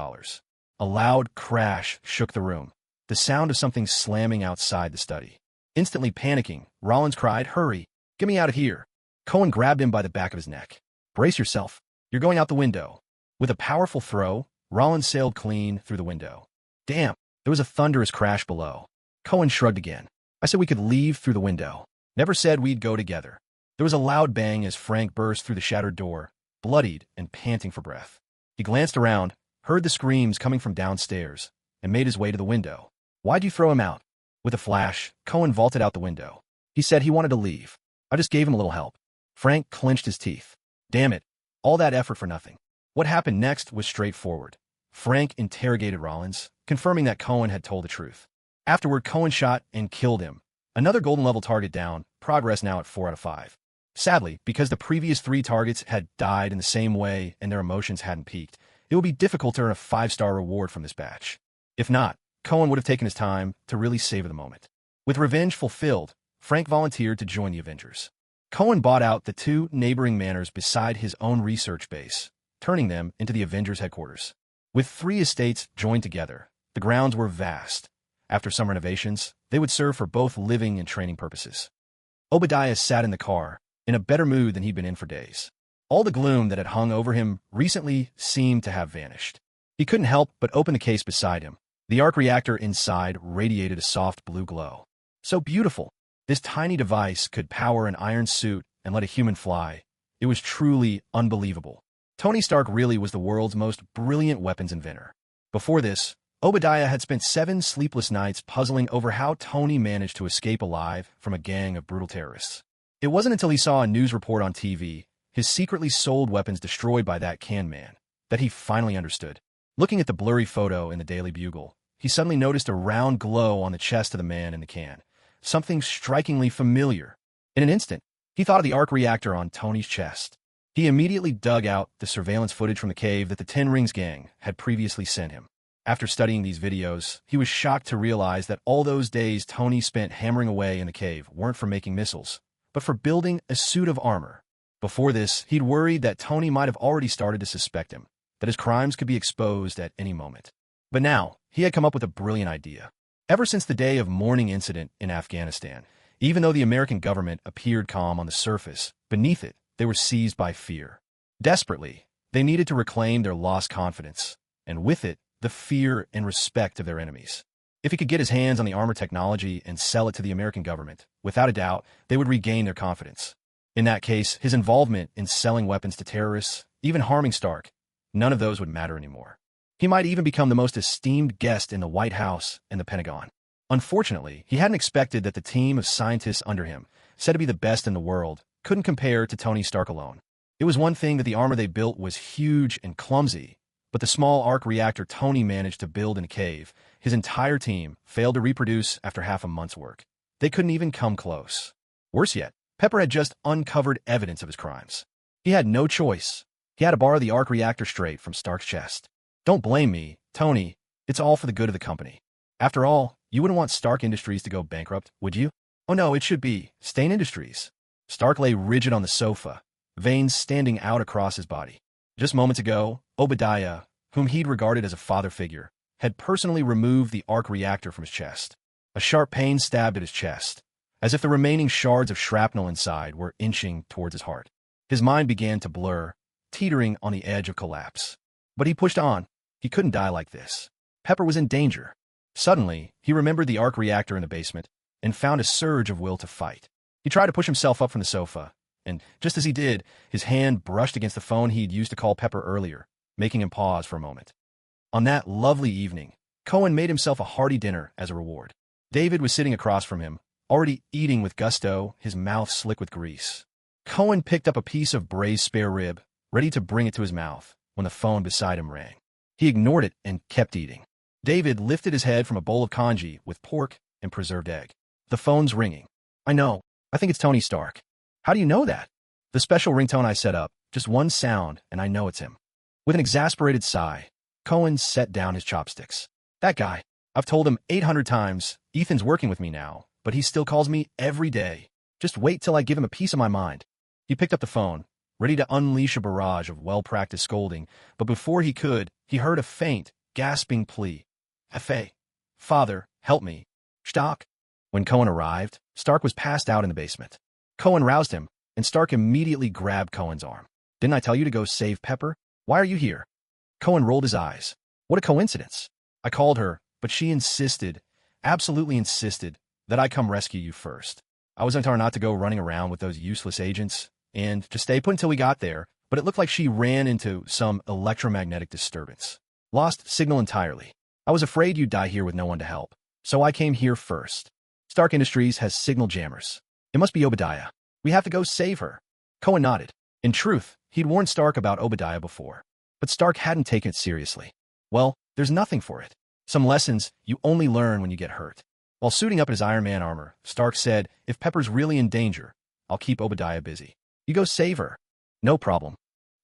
A loud crash shook the room, the sound of something slamming outside the study. Instantly panicking, Rollins cried, Hurry! Get me out of here! Cohen grabbed him by the back of his neck. Brace yourself. You're going out the window. With a powerful throw, Rollins sailed clean through the window. Damn! There was a thunderous crash below. Cohen shrugged again. I said we could leave through the window. Never said we'd go together. There was a loud bang as Frank burst through the shattered door, bloodied and panting for breath. He glanced around, heard the screams coming from downstairs, and made his way to the window. Why'd you throw him out? With a flash, Cohen vaulted out the window. He said he wanted to leave. I just gave him a little help. Frank clenched his teeth. Damn it. All that effort for nothing. What happened next was straightforward. Frank interrogated Rollins, confirming that Cohen had told the truth. Afterward, Cohen shot and killed him. Another golden-level target down, progress now at 4 out of 5. Sadly, because the previous 3 targets had died in the same way and their emotions hadn't peaked, it would be difficult to earn a 5-star reward from this batch. If not, Cohen would have taken his time to really savor the moment. With revenge fulfilled, Frank volunteered to join the Avengers. Cohen bought out the 2 neighboring manors beside his own research base, turning them into the Avengers headquarters. With 3 estates joined together, the grounds were vast. After some renovations, they would serve for both living and training purposes. Obadiah sat in the car, in a better mood than he'd been in for days. All the gloom that had hung over him recently seemed to have vanished. He couldn't help but open the case beside him. The arc reactor inside radiated a soft blue glow. So beautiful. This tiny device could power an iron suit and let a human fly. It was truly unbelievable. Tony Stark really was the world's most brilliant weapons inventor. Before this, Obadiah had spent 7 sleepless nights puzzling over how Tony managed to escape alive from a gang of brutal terrorists. It wasn't until he saw a news report on TV, his secretly sold weapons destroyed by that can man, that he finally understood. Looking at the blurry photo in the Daily Bugle, he suddenly noticed a round glow on the chest of the man in the can, something strikingly familiar. In an instant, he thought of the arc reactor on Tony's chest. He immediately dug out the surveillance footage from the cave that the Ten Rings gang had previously sent him. After studying these videos, he was shocked to realize that all those days Tony spent hammering away in the cave weren't for making missiles, but for building a suit of armor. Before this, he'd worried that Tony might have already started to suspect him, that his crimes could be exposed at any moment. But now, he had come up with a brilliant idea. Ever since the day of mourning incident in Afghanistan, even though the American government appeared calm on the surface, beneath it, they were seized by fear. Desperately, they needed to reclaim their lost confidence, and with it, the fear and respect of their enemies. If he could get his hands on the armor technology and sell it to the American government, without a doubt, they would regain their confidence. In that case, his involvement in selling weapons to terrorists, even harming Stark, none of those would matter anymore. He might even become the most esteemed guest in the White House and the Pentagon. Unfortunately, he hadn't expected that the team of scientists under him, said to be the best in the world, couldn't compare to Tony Stark alone. It was one thing that the armor they built was huge and clumsy, but the small arc reactor Tony managed to build in a cave, his entire team failed to reproduce after half a month's work. They couldn't even come close. Worse yet, Pepper had just uncovered evidence of his crimes. He had no choice. He had to borrow the arc reactor straight from Stark's chest. Don't blame me, Tony. It's all for the good of the company. After all, you wouldn't want Stark Industries to go bankrupt, would you? Oh no, it should be Stain Industries. Stark lay rigid on the sofa, veins standing out across his body. Just moments ago, Obadiah, whom he'd regarded as a father figure, had personally removed the arc reactor from his chest. A sharp pain stabbed at his chest, as if the remaining shards of shrapnel inside were inching towards his heart. His mind began to blur, teetering on the edge of collapse. But he pushed on. He couldn't die like this. Pepper was in danger. Suddenly, he remembered the arc reactor in the basement and found a surge of will to fight. He tried to push himself up from the sofa, and just as he did, his hand brushed against the phone he'd used to call Pepper earlier, making him pause for a moment. On that lovely evening, Cohen made himself a hearty dinner as a reward. David was sitting across from him, already eating with gusto, his mouth slick with grease. Cohen picked up a piece of braised spare rib, ready to bring it to his mouth, when the phone beside him rang. He ignored it and kept eating. David lifted his head from a bowl of congee with pork and preserved egg. The phone's ringing. I know. I think it's Tony Stark. How do you know that? The special ringtone I set up, just one sound, and I know it's him. With an exasperated sigh, Cohen set down his chopsticks. That guy. I've told him 800 times, Ethan's working with me now, but he still calls me every day. Just wait till I give him a piece of my mind. He picked up the phone, ready to unleash a barrage of well-practiced scolding, but before he could, he heard a faint, gasping plea. F.A. Father, help me. Stark. When Cohen arrived, Stark was passed out in the basement. Cohen roused him, and Stark immediately grabbed Cohen's arm. Didn't I tell you to go save Pepper? Why are you here? Cohen rolled his eyes. What a coincidence. I called her, but she insisted, absolutely insisted, that I come rescue you first. I was told not to go running around with those useless agents, and to stay put until we got there, but it looked like she ran into some electromagnetic disturbance. Lost signal entirely. I was afraid you'd die here with no one to help, so I came here first. Stark Industries has signal jammers. It must be Obadiah. We have to go save her. Cohen nodded. In truth, he'd warned Stark about Obadiah before, but Stark hadn't taken it seriously. Well, there's nothing for it. Some lessons you only learn when you get hurt. While suiting up in his Iron Man armor, Stark said, if Pepper's really in danger, I'll keep Obadiah busy. You go save her. No problem.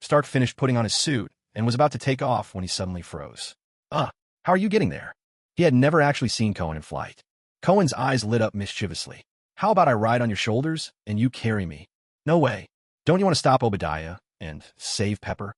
Stark finished putting on his suit and was about to take off when he suddenly froze. How are you getting there? He had never actually seen Cohen in flight. Cohen's eyes lit up mischievously. How about I ride on your shoulders and you carry me? No way. Don't you want to stop Obadiah and save Pepper?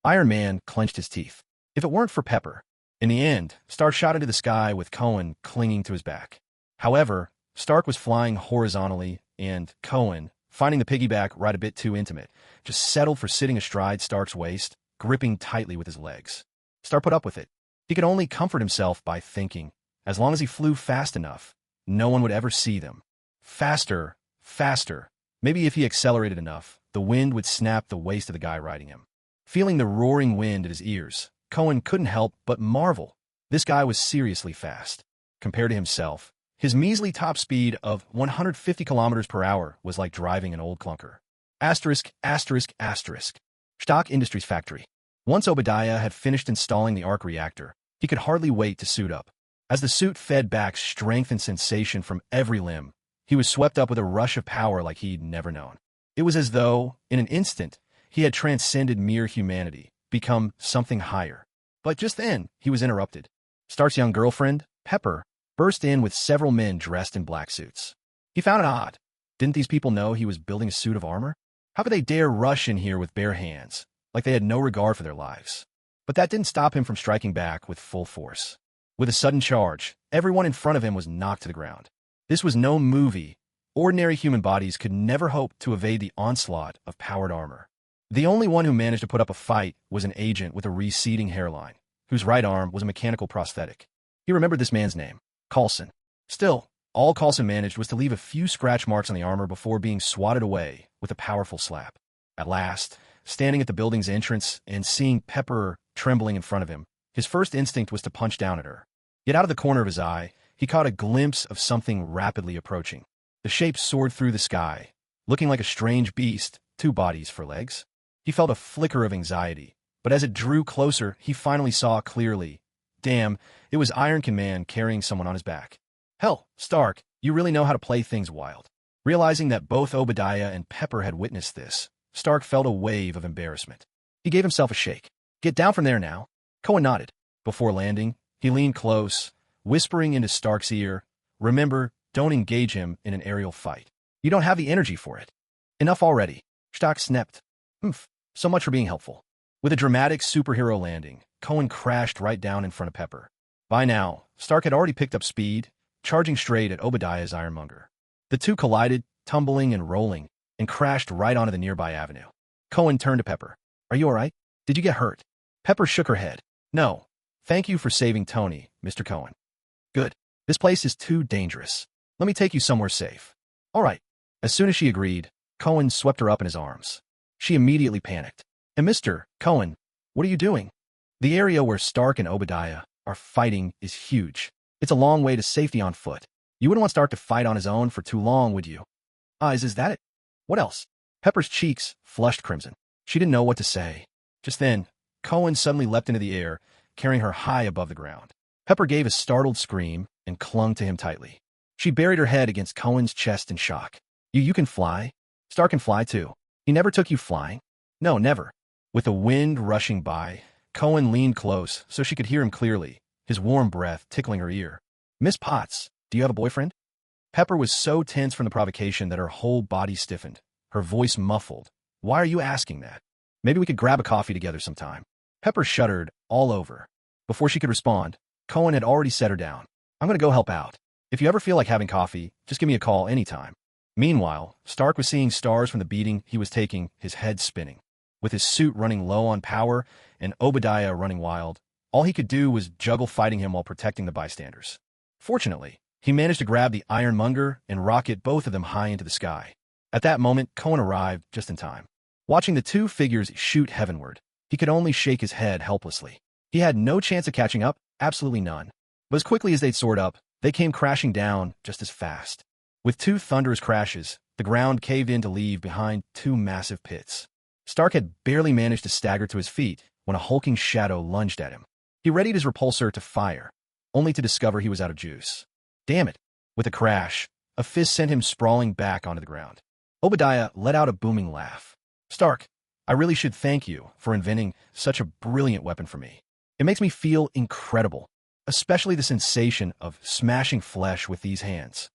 Iron Man clenched his teeth. If it weren't for Pepper. In the end, Stark shot into the sky with Cohen clinging to his back. However, Stark was flying horizontally, and Cohen, finding the piggyback ride a bit too intimate, just settled for sitting astride Stark's waist, gripping tightly with his legs. Stark put up with it. He could only comfort himself by thinking, as long as he flew fast enough, no one would ever see them. Faster, faster. Maybe if he accelerated enough, the wind would snap the waist of the guy riding him. Feeling the roaring wind at his ears, Cohen couldn't help but marvel. This guy was seriously fast. Compared to himself, his measly top speed of 150 kilometers per hour was like driving an old clunker. Asterisk, asterisk, asterisk. Stark Industries factory. Once Obadiah had finished installing the arc reactor, he could hardly wait to suit up. As the suit fed back strength and sensation from every limb, he was swept up with a rush of power like he'd never known. It was as though, in an instant, he had transcended mere humanity, become something higher. But just then, he was interrupted. Stark's young girlfriend, Pepper, burst in with several men dressed in black suits. He found it odd. Didn't these people know he was building a suit of armor? How could they dare rush in here with bare hands, like they had no regard for their lives? But that didn't stop him from striking back with full force. With a sudden charge, everyone in front of him was knocked to the ground. This was no movie. Ordinary human bodies could never hope to evade the onslaught of powered armor. The only one who managed to put up a fight was an agent with a receding hairline, whose right arm was a mechanical prosthetic. He remembered this man's name, Coulson. Still, all Coulson managed was to leave a few scratch marks on the armor before being swatted away with a powerful slap. At last, standing at the building's entrance and seeing Pepper trembling in front of him, his first instinct was to punch down at her. Yet out of the corner of his eye, he caught a glimpse of something rapidly approaching. The shape soared through the sky, looking like a strange beast, 2 bodies for legs. He felt a flicker of anxiety, but as it drew closer, he finally saw clearly. Damn, it was Iron Man carrying someone on his back. Hell, Stark, you really know how to play things wild. Realizing that both Obadiah and Pepper had witnessed this, Stark felt a wave of embarrassment. He gave himself a shake. Get down from there now. Cohen nodded. Before landing, he leaned close, whispering into Stark's ear, remember, don't engage him in an aerial fight. You don't have the energy for it. Enough already. Stark snapped. So much for being helpful. With a dramatic superhero landing, Cohen crashed right down in front of Pepper. By now, Stark had already picked up speed, charging straight at Obadiah's ironmonger. The two collided, tumbling and rolling, and crashed right onto the nearby avenue. Cohen turned to Pepper. "Are you all right? Did you get hurt?" Pepper shook her head. "No. Thank you for saving Tony, Mr. Cohen." "Good. This place is too dangerous. Let me take you somewhere safe." "All right." As soon as she agreed, Cohen swept her up in his arms. She immediately panicked. "And Mr. Cohen, what are you doing?" The area where Stark and Obadiah are fighting is huge. It's a long way to safety on foot. You wouldn't want Stark to fight on his own for too long, would you? Is that it? What else?" Pepper's cheeks flushed crimson. She didn't know what to say. Just then, Cohen suddenly leapt into the air, carrying her high above the ground. Pepper gave a startled scream and clung to him tightly. She buried her head against Cohen's chest in shock. You can fly? Stark can fly too. He never took you flying?" "No, never." With the wind rushing by, Cohen leaned close so she could hear him clearly, his warm breath tickling her ear. "Miss Potts, do you have a boyfriend?" Pepper was so tense from the provocation that her whole body stiffened, her voice muffled. "Why are you asking that? Maybe we could grab a coffee together sometime." Pepper shuddered all over. Before she could respond, Cohen had already set her down. "I'm going to go help out. If you ever feel like having coffee, just give me a call anytime." Meanwhile, Stark was seeing stars from the beating he was taking, his head spinning. With his suit running low on power and Obadiah running wild, all he could do was juggle fighting him while protecting the bystanders. Fortunately, he managed to grab the ironmonger and rocket both of them high into the sky. At that moment, Cohen arrived just in time. Watching the two figures shoot heavenward, he could only shake his head helplessly. He had no chance of catching up, absolutely none. But as quickly as they'd soared up, they came crashing down just as fast. With two thunderous crashes, the ground caved in to leave behind two massive pits. Stark had barely managed to stagger to his feet when a hulking shadow lunged at him. He readied his repulsor to fire, only to discover he was out of juice. Damn it! With a crash, a fist sent him sprawling back onto the ground. Obadiah let out a booming laugh. "Stark, I really should thank you for inventing such a brilliant weapon for me. It makes me feel incredible, especially the sensation of smashing flesh with these hands."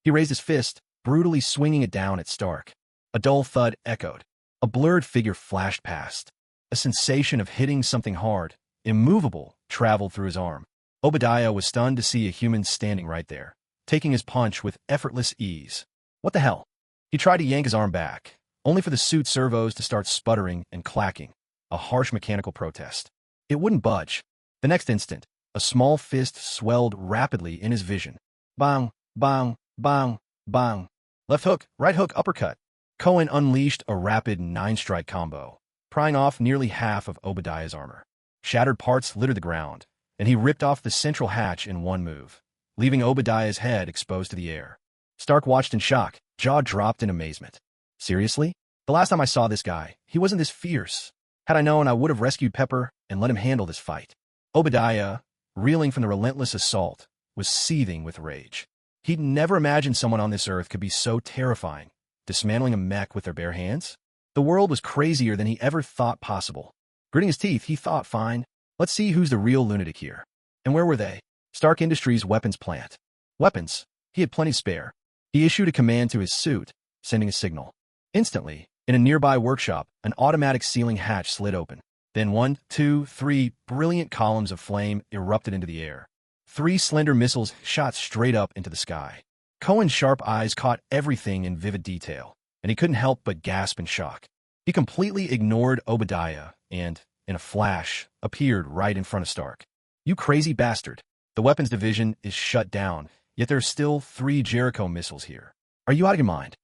He raised his fist, brutally swinging it down at Stark. A dull thud echoed. A blurred figure flashed past. A sensation of hitting something hard, immovable, traveled through his arm. Obadiah was stunned to see a human standing right there, taking his punch with effortless ease. What the hell? He tried to yank his arm back, only for the suit servos to start sputtering and clacking, a harsh mechanical protest. It wouldn't budge. The next instant, a small fist swelled rapidly in his vision. Bang, bang, bang, bang. Left hook, right hook, uppercut. Cohen unleashed a rapid 9-strike combo, prying off nearly half of Obadiah's armor. Shattered parts littered the ground, and he ripped off the central hatch in one move, leaving Obadiah's head exposed to the air. Stark watched in shock, jaw dropped in amazement. Seriously? The last time I saw this guy, he wasn't this fierce. Had I known, I would have rescued Pepper and let him handle this fight. Obadiah, reeling from the relentless assault, was seething with rage. He'd never imagined someone on this earth could be so terrifying, dismantling a mech with their bare hands. The world was crazier than he ever thought possible. Gritting his teeth, he thought, fine, let's see who's the real lunatic here. And where were they? Stark Industries' weapons plant. Weapons? He had plenty spare. He issued a command to his suit, sending a signal. Instantly, in a nearby workshop, an automatic ceiling hatch slid open. Then 1, 2, 3 brilliant columns of flame erupted into the air. 3 slender missiles shot straight up into the sky. Cohen's sharp eyes caught everything in vivid detail, and he couldn't help but gasp in shock. He completely ignored Obadiah and, in a flash, appeared right in front of Stark. "You crazy bastard. The weapons division is shut down, yet there are still 3 Jericho missiles here. Are you out of your mind?"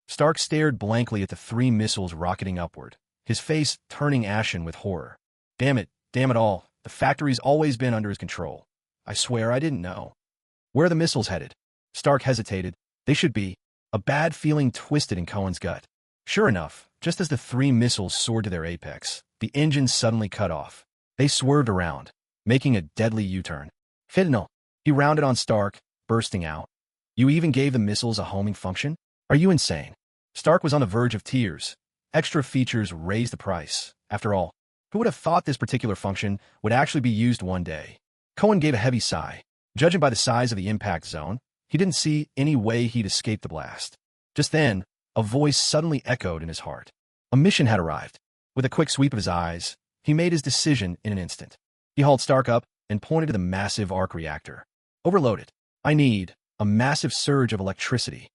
Stark stared blankly at the 3 missiles rocketing upward, his face turning ashen with horror. Damn it all, the factory's always been under his control. I swear I didn't know. "Where are the missiles headed?" Stark hesitated. "They should be." A bad feeling twisted in Cohen's gut. Sure enough, just as the 3 missiles soared to their apex, the engines suddenly cut off. They swerved around, making a deadly U-turn. "Fentanyl." He rounded on Stark, bursting out. "You even gave the missiles a homing function? Are you insane?" Stark was on the verge of tears. Extra features raised the price. After all, who would have thought this particular function would actually be used one day? Cohen gave a heavy sigh. Judging by the size of the impact zone, he didn't see any way he'd escape the blast. Just then, a voice suddenly echoed in his heart. A mission had arrived. With a quick sweep of his eyes, he made his decision in an instant. He hauled Stark up and pointed to the massive arc reactor. Overload it. I need a massive surge of electricity.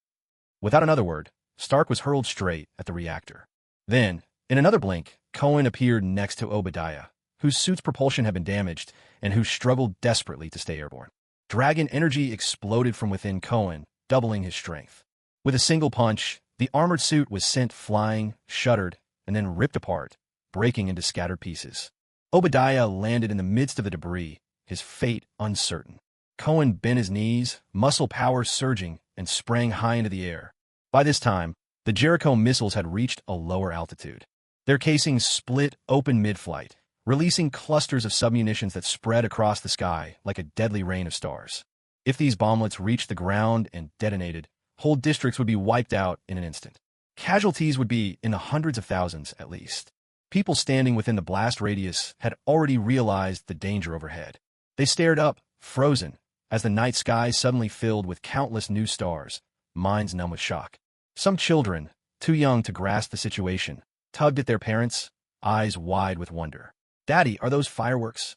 Without another word, Stark was hurled straight at the reactor. Then, in another blink, Cohen appeared next to Obadiah, whose suit's propulsion had been damaged and who struggled desperately to stay airborne. Dragon energy exploded from within Cohen, doubling his strength. With a single punch, the armored suit was sent flying, shuddered, and then ripped apart, breaking into scattered pieces. Obadiah landed in the midst of the debris, his fate uncertain. Cohen bent his knees, muscle power surging, and sprang high into the air. By this time, the Jericho missiles had reached a lower altitude. Their casings split open mid-flight, releasing clusters of submunitions that spread across the sky like a deadly rain of stars. If these bomblets reached the ground and detonated, whole districts would be wiped out in an instant. Casualties would be in the hundreds of thousands at least. People standing within the blast radius had already realized the danger overhead. They stared up, frozen, as the night sky suddenly filled with countless new stars, minds numb with shock. Some children, too young to grasp the situation, tugged at their parents, eyes wide with wonder. "Daddy, are those fireworks?"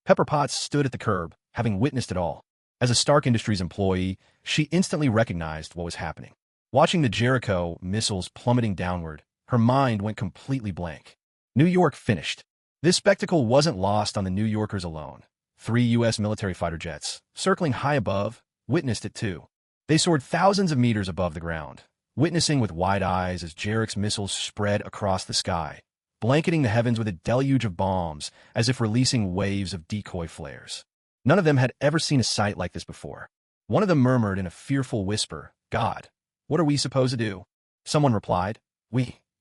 Pepper Potts stood at the curb, having witnessed it all. As a Stark Industries employee, she instantly recognized what was happening. Watching the Jericho missiles plummeting downward, her mind went completely blank. New York finished. This spectacle wasn't lost on the New Yorkers alone. 3 U.S. military fighter jets, circling high above, witnessed it too. They soared thousands of meters above the ground, witnessing with wide eyes as Jerich's missiles spread across the sky, blanketing the heavens with a deluge of bombs as if releasing waves of decoy flares. None of them had ever seen a sight like this before. One of them murmured in a fearful whisper, "God, what are we supposed to do?" Someone replied,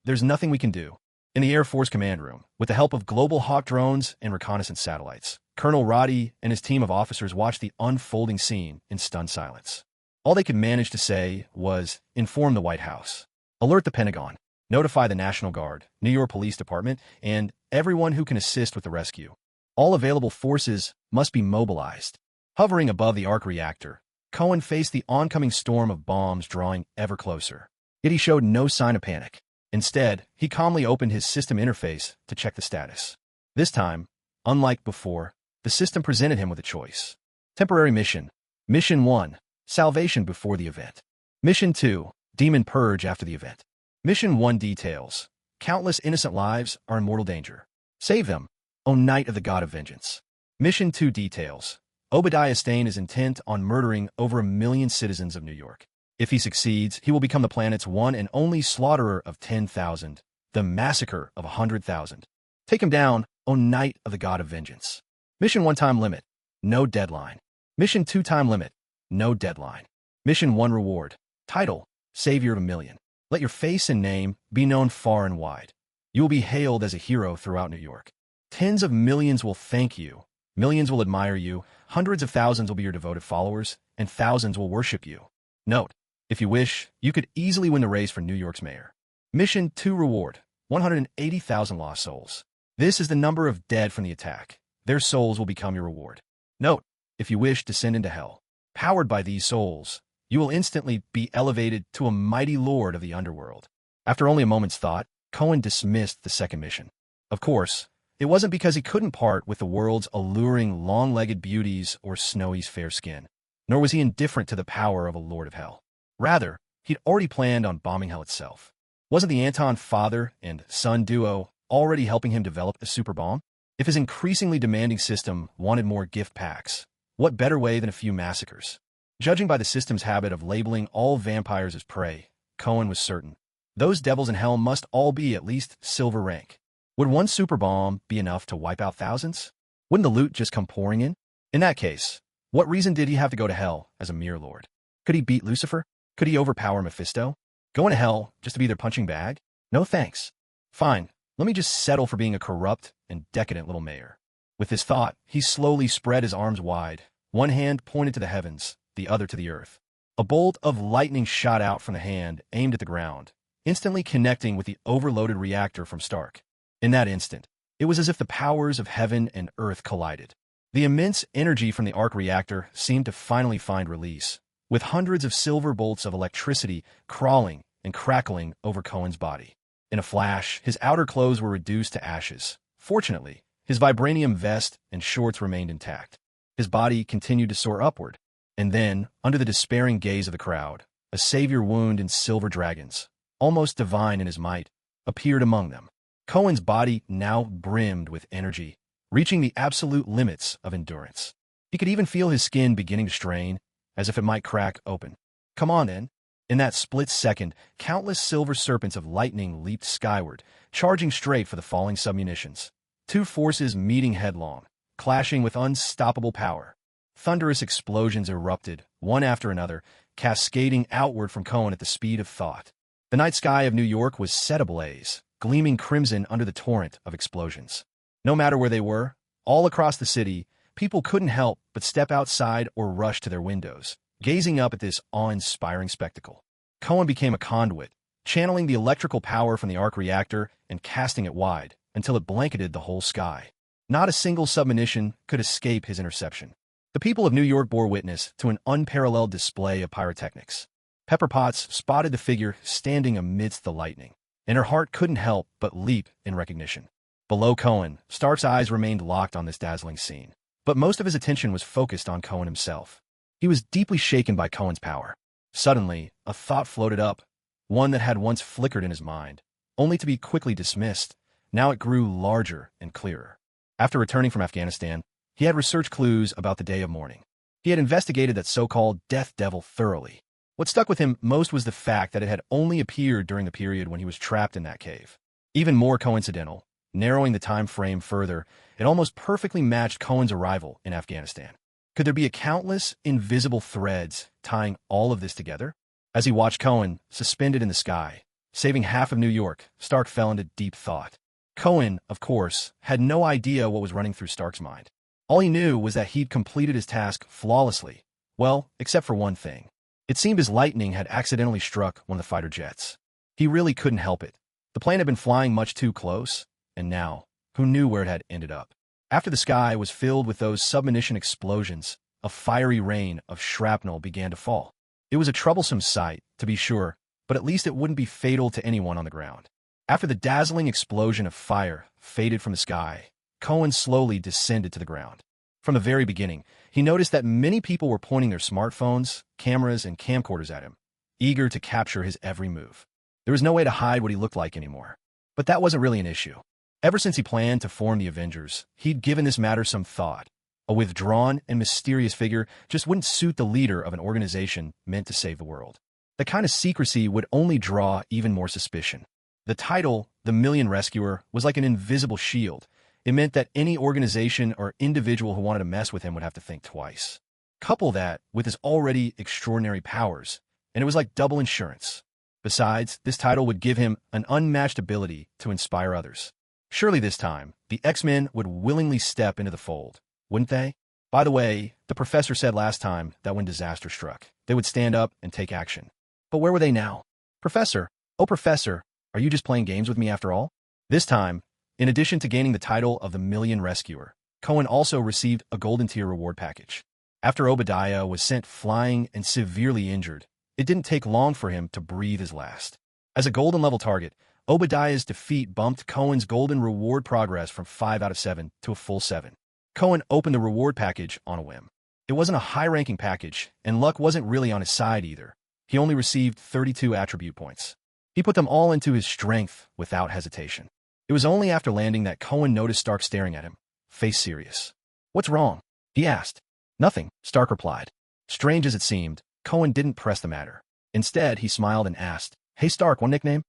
"There's nothing we can do." In the Air Force command room, with the help of Global Hawk drones and reconnaissance satellites, Colonel Roddy and his team of officers watched the unfolding scene in stunned silence. All they could manage to say was, inform the White House, alert the Pentagon, notify the National Guard, New York Police Department, and everyone who can assist with the rescue. All available forces must be mobilized. Hovering above the arc reactor, Cohen faced the oncoming storm of bombs drawing ever closer. Yet he showed no sign of panic. Instead, he calmly opened his system interface to check the status. This time, unlike before, the system presented him with a choice. Temporary mission. Mission 1, salvation before the event. Mission 2, demon purge after the event. Mission 1 details. Countless innocent lives are in mortal danger. Save them, O Knight of the God of Vengeance. Mission 2 details. Obadiah Stane is intent on murdering over 1 million citizens of New York. If he succeeds, he will become the planet's one and only slaughterer of 10,000, the massacre of 100,000. Take him down, O Knight of the God of Vengeance. Mission 1 time limit. No deadline. Mission 2 time limit. No deadline. Mission 1 reward. Title, Savior of 1 million. Let your face and name be known far and wide. You will be hailed as a hero throughout New York. Tens of millions will thank you. Millions will admire you. Hundreds of thousands will be your devoted followers, and thousands will worship you. Note, if you wish, you could easily win the race for New York's mayor. Mission 2 reward, 180,000 lost souls. This is the number of dead from the attack. Their souls will become your reward. Note, if you wish, descend into hell. Powered by these souls, you will instantly be elevated to a mighty lord of the underworld. After only a moment's thought, Cohen dismissed the second mission. Of course, it wasn't because he couldn't part with the world's alluring long-legged beauties or Snowy's fair skin, nor was he indifferent to the power of a lord of hell. Rather, he'd already planned on bombing hell itself. Wasn't the Anton father and son duo already helping him develop a super bomb? If his increasingly demanding system wanted more gift packs, what better way than a few massacres? Judging by the system's habit of labeling all vampires as prey, Cohen was certain. Those devils in hell must all be at least silver rank. Would one super bomb be enough to wipe out thousands? Wouldn't the loot just come pouring in? In that case, what reason did he have to go to hell as a mere lord? Could he beat Lucifer? Could he overpower Mephisto? Going to hell just to be their punching bag? No thanks. Fine, let me just settle for being a corrupt and decadent little mayor. With this thought, he slowly spread his arms wide, one hand pointed to the heavens, the other to the earth. A bolt of lightning shot out from the hand, aimed at the ground, instantly connecting with the overloaded reactor from Stark. In that instant, it was as if the powers of heaven and earth collided. The immense energy from the arc reactor seemed to finally find release, with hundreds of silver bolts of electricity crawling and crackling over Cohen's body. In a flash, his outer clothes were reduced to ashes, Fortunately, his vibranium vest and shorts remained intact. His body continued to soar upward, and then, under the despairing gaze of the crowd, a savior wound in silver dragons, almost divine in his might, appeared among them. Cohen's body now brimmed with energy, reaching the absolute limits of endurance. He could even feel his skin beginning to strain, as if it might crack open. Come on, then. In that split second, countless silver serpents of lightning leaped skyward, charging straight for the falling submunitions. Two forces meeting headlong, clashing with unstoppable power. Thunderous explosions erupted, one after another, cascading outward from Cohen at the speed of thought. The night sky of New York was set ablaze, gleaming crimson under the torrent of explosions. No matter where they were, all across the city, people couldn't help but step outside or rush to their windows, gazing up at this awe-inspiring spectacle. Cohen became a conduit, channeling the electrical power from the arc reactor and casting it wide until it blanketed the whole sky. Not a single submunition could escape his interception. The people of New York bore witness to an unparalleled display of pyrotechnics. Pepper Potts spotted the figure standing amidst the lightning, and her heart couldn't help but leap in recognition. Below Cohen, Stark's eyes remained locked on this dazzling scene, but most of his attention was focused on Cohen himself. He was deeply shaken by Cohen's power. Suddenly, a thought floated up, one that had once flickered in his mind, only to be quickly dismissed. Now it grew larger and clearer. After returning from Afghanistan, he had researched clues about the day of mourning. He had investigated that so-called death devil thoroughly. What stuck with him most was the fact that it had only appeared during the period when he was trapped in that cave. Even more coincidental, narrowing the time frame further, it almost perfectly matched Cohen's arrival in Afghanistan. Could there be countless invisible threads tying all of this together? As he watched Cohen, suspended in the sky, saving half of New York, Stark fell into deep thought. Cohen, of course, had no idea what was running through Stark's mind. All he knew was that he'd completed his task flawlessly. Well, except for one thing. It seemed his lightning had accidentally struck one of the fighter jets. He really couldn't help it. The plane had been flying much too close, and now, who knew where it had ended up? After the sky was filled with those submunition explosions, a fiery rain of shrapnel began to fall. It was a troublesome sight, to be sure, but at least it wouldn't be fatal to anyone on the ground. After the dazzling explosion of fire faded from the sky, Cohen slowly descended to the ground. From the very beginning, he noticed that many people were pointing their smartphones, cameras, and camcorders at him, eager to capture his every move. There was no way to hide what he looked like anymore. But that wasn't really an issue. Ever since he planned to form the Avengers, he'd given this matter some thought. A withdrawn and mysterious figure just wouldn't suit the leader of an organization meant to save the world. The kind of secrecy would only draw even more suspicion. The title, the Million Rescuer, was like an invisible shield. It meant that any organization or individual who wanted to mess with him would have to think twice. Couple that with his already extraordinary powers, and it was like double insurance. Besides, this title would give him an unmatched ability to inspire others. Surely this time, the X-Men would willingly step into the fold, wouldn't they? By the way, the professor said last time that when disaster struck, they would stand up and take action. But where were they now? Professor, oh professor, are you just playing games with me after all? This time, in addition to gaining the title of the Million Rescuer, Cohen also received a Golden Tier reward package. After Obadiah was sent flying and severely injured, it didn't take long for him to breathe his last. As a Golden level target, Obadiah's defeat bumped Cohen's Golden reward progress from 5 out of 7 to a full 7. Cohen opened the reward package on a whim. It wasn't a high-ranking package, and luck wasn't really on his side either. He only received 32 attribute points. He put them all into his strength without hesitation. It was only after landing that Cohen noticed Stark staring at him, face serious. "What's wrong?" he asked. "Nothing," Stark replied. Strange as it seemed, Cohen didn't press the matter. Instead, he smiled and asked, "Hey Stark, one nickname?"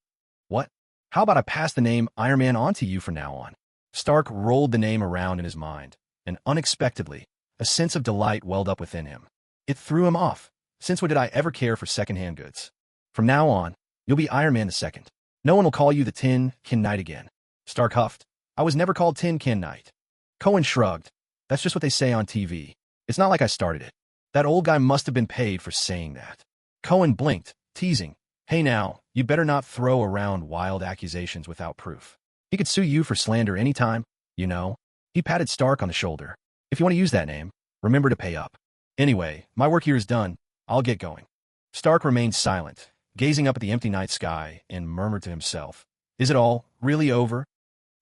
"What? How about I pass the name Iron Man on to you from now on?" Stark rolled the name around in his mind, and unexpectedly, a sense of delight welled up within him. It threw him off. Since when did I ever care for second-hand goods? From now on, you'll be Iron Man II. No one will call you the Tin Can Knight again. Stark huffed. "I was never called Tin Can Knight." Cohen shrugged. "That's just what they say on TV. It's not like I started it. That old guy must have been paid for saying that." Cohen blinked, teasing. "Hey now, you better not throw around wild accusations without proof. He could sue you for slander anytime, you know." He patted Stark on the shoulder. "If you want to use that name, remember to pay up. Anyway, my work here is done. I'll get going." Stark remained silent, gazing up at the empty night sky, and murmured to himself, "Is it all really over?"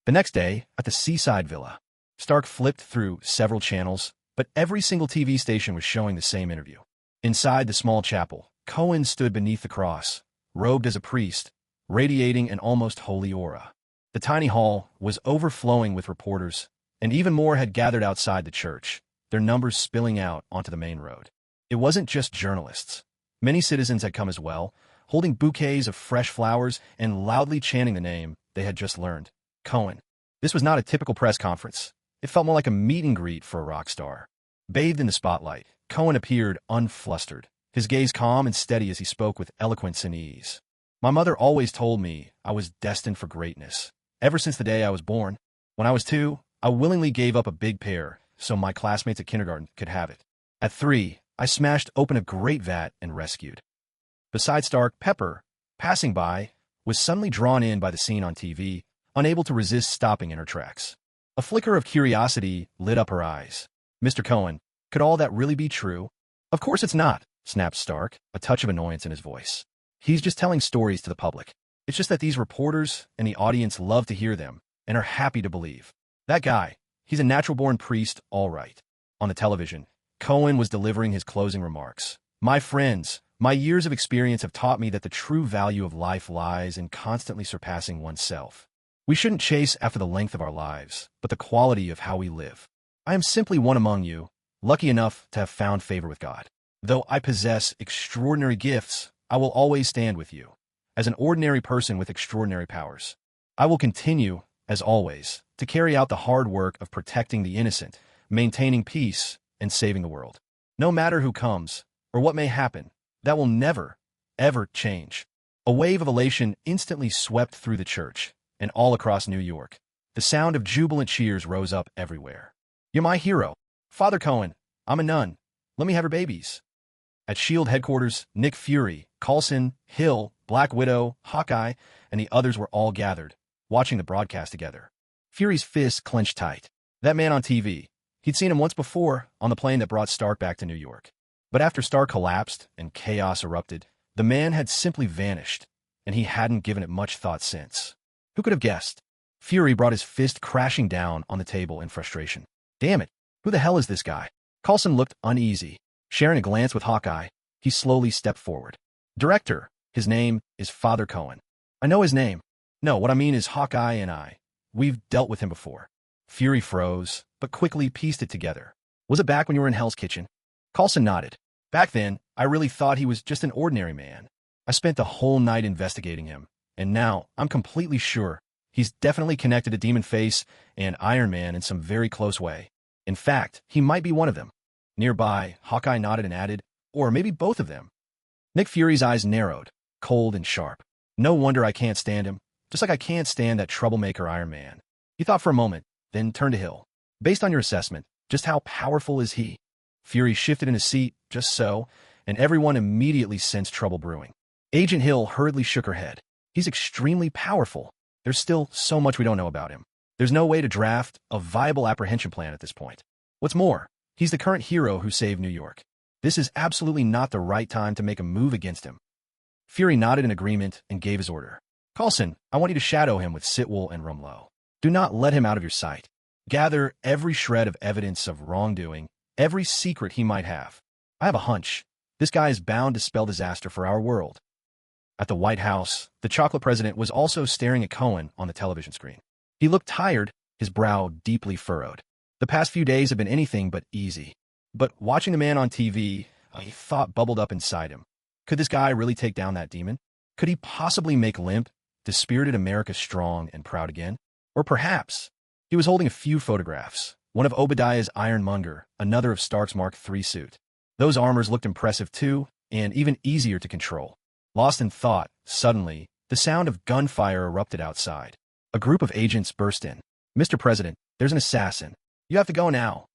The The next day, at the seaside villa, Stark flipped through several channels, but every single TV station was showing the same interview. Inside the small chapel, Cohen stood beneath the cross, robed as a priest, radiating an almost holy aura. The tiny hall was overflowing with reporters, and even more had gathered outside the church, their numbers spilling out onto the main road. It wasn't just journalists. Many citizens had come as well, holding bouquets of fresh flowers and loudly chanting the name they had just learned, Cohen. This was not a typical press conference. It felt more like a meet and greet for a rock star. Bathed in the spotlight, Cohen appeared unflustered, his gaze calm and steady as he spoke with eloquence and ease. My mother always told me I was destined for greatness. Ever since the day I was born, when I was 2, I willingly gave up a big pair so my classmates at kindergarten could have it. At 3, I smashed open a great vat and rescued. Beside Stark, Pepper, passing by, was suddenly drawn in by the scene on TV, unable to resist stopping in her tracks. A flicker of curiosity lit up her eyes. Mr. Cohen, could all that really be true? Of course it's not, snapped Stark, a touch of annoyance in his voice. He's just telling stories to the public. It's just that these reporters and the audience love to hear them and are happy to believe. That guy, he's a natural-born priest, all right. On the television, Cohen was delivering his closing remarks. My friends, my years of experience have taught me that the true value of life lies in constantly surpassing oneself. We shouldn't chase after the length of our lives, but the quality of how we live. I am simply one among you, lucky enough to have found favor with God. Though I possess extraordinary gifts, I will always stand with you, as an ordinary person with extraordinary powers. I will continue, as always, to carry out the hard work of protecting the innocent, maintaining peace, and saving the world. No matter who comes, or what may happen, that will never, ever change. A wave of elation instantly swept through the church, and all across New York. The sound of jubilant cheers rose up everywhere. You're my hero. Father Cohen, I'm a nun. Let me have your babies. At S.H.I.E.L.D. headquarters, Nick Fury, Coulson, Hill, Black Widow, Hawkeye, and the others were all gathered, watching the broadcast together. Fury's fists clenched tight. That man on TV, he'd seen him once before on the plane that brought Stark back to New York. But after Stark collapsed and chaos erupted, the man had simply vanished, and he hadn't given it much thought since. Who could have guessed? Fury brought his fist crashing down on the table in frustration. Damn it, who the hell is this guy? Coulson looked uneasy. Sharing a glance with Hawkeye, he slowly stepped forward. Director, his name is Father Cohen. I know his name. No, what I mean is Hawkeye and we've dealt with him before. Fury froze, but quickly pieced it together. Was it back when you were in Hell's Kitchen? Coulson nodded. Back then, I really thought he was just an ordinary man. I spent the whole night investigating him, and now I'm completely sure he's definitely connected to Demon Face and Iron Man in some very close way. In fact, he might be one of them. Nearby, Hawkeye nodded and added, or maybe both of them. Nick Fury's eyes narrowed, cold and sharp. No wonder I can't stand him, just like I can't stand that troublemaker Iron Man. He thought for a moment, then turned to Hill. Based on your assessment, just how powerful is he? Fury shifted in his seat, just so, and everyone immediately sensed trouble brewing. Agent Hill hurriedly shook her head. He's extremely powerful. There's still so much we don't know about him. There's no way to draft a viable apprehension plan at this point. What's more, he's the current hero who saved New York. This is absolutely not the right time to make a move against him. Fury nodded in agreement and gave his order. Coulson, I want you to shadow him with Sitwell and Rumlow. Do not let him out of your sight. Gather every shred of evidence of wrongdoing, every secret he might have. I have a hunch. This guy is bound to spell disaster for our world. At the White House, the chocolate president was also staring at Cohen on the television screen. He looked tired, his brow deeply furrowed. The past few days have been anything but easy. But watching the man on TV, a thought bubbled up inside him. Could this guy really take down that demon? Could he possibly make limp, dispirited America strong and proud again? Or perhaps he was holding a few photographs, one of Obadiah's Ironmonger, another of Stark's Mark III suit. Those armors looked impressive too, and even easier to control. Lost in thought, suddenly, the sound of gunfire erupted outside. A group of agents burst in. Mr. President, there's an assassin. You have to go now.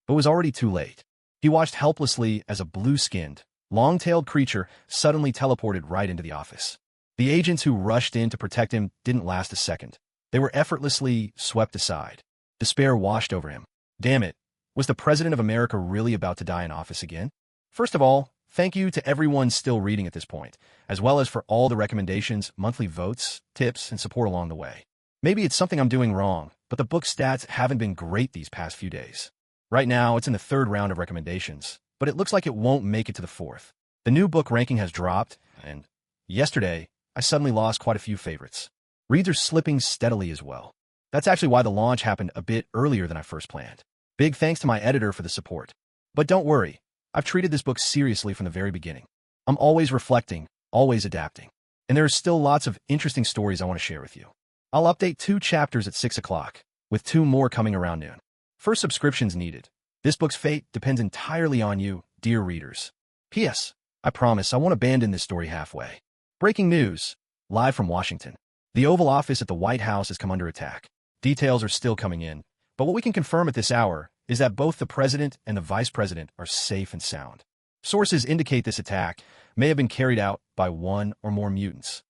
But it was already too late. He watched helplessly as a blue-skinned, long-tailed creature suddenly teleported right into the office. The agents who rushed in to protect him didn't last a second. They were effortlessly swept aside. Despair washed over him. Damn it, was the President of America really about to die in office again? First of all, thank you to everyone still reading at this point, as well as for all the recommendations, monthly votes, tips, and support along the way. Maybe it's something I'm doing wrong, but the book stats haven't been great these past few days. Right now, it's in the third round of recommendations, but it looks like it won't make it to the fourth. The new book ranking has dropped, and yesterday, I suddenly lost quite a few favorites. Reads are slipping steadily as well. That's actually why the launch happened a bit earlier than I first planned. Big thanks to my editor for the support. But don't worry, I've treated this book seriously from the very beginning. I'm always reflecting, always adapting. And there are still lots of interesting stories I want to share with you. I'll update 2 chapters at 6 o'clock, with 2 more coming around noon. First subscriptions needed. This book's fate depends entirely on you, dear readers. P.S. I promise I won't abandon this story halfway. Breaking news, live from Washington. The Oval Office at the White House has come under attack. Details are still coming in, but what we can confirm at this hour is that both the president and the vice president are safe and sound. Sources indicate this attack may have been carried out by one or more mutants.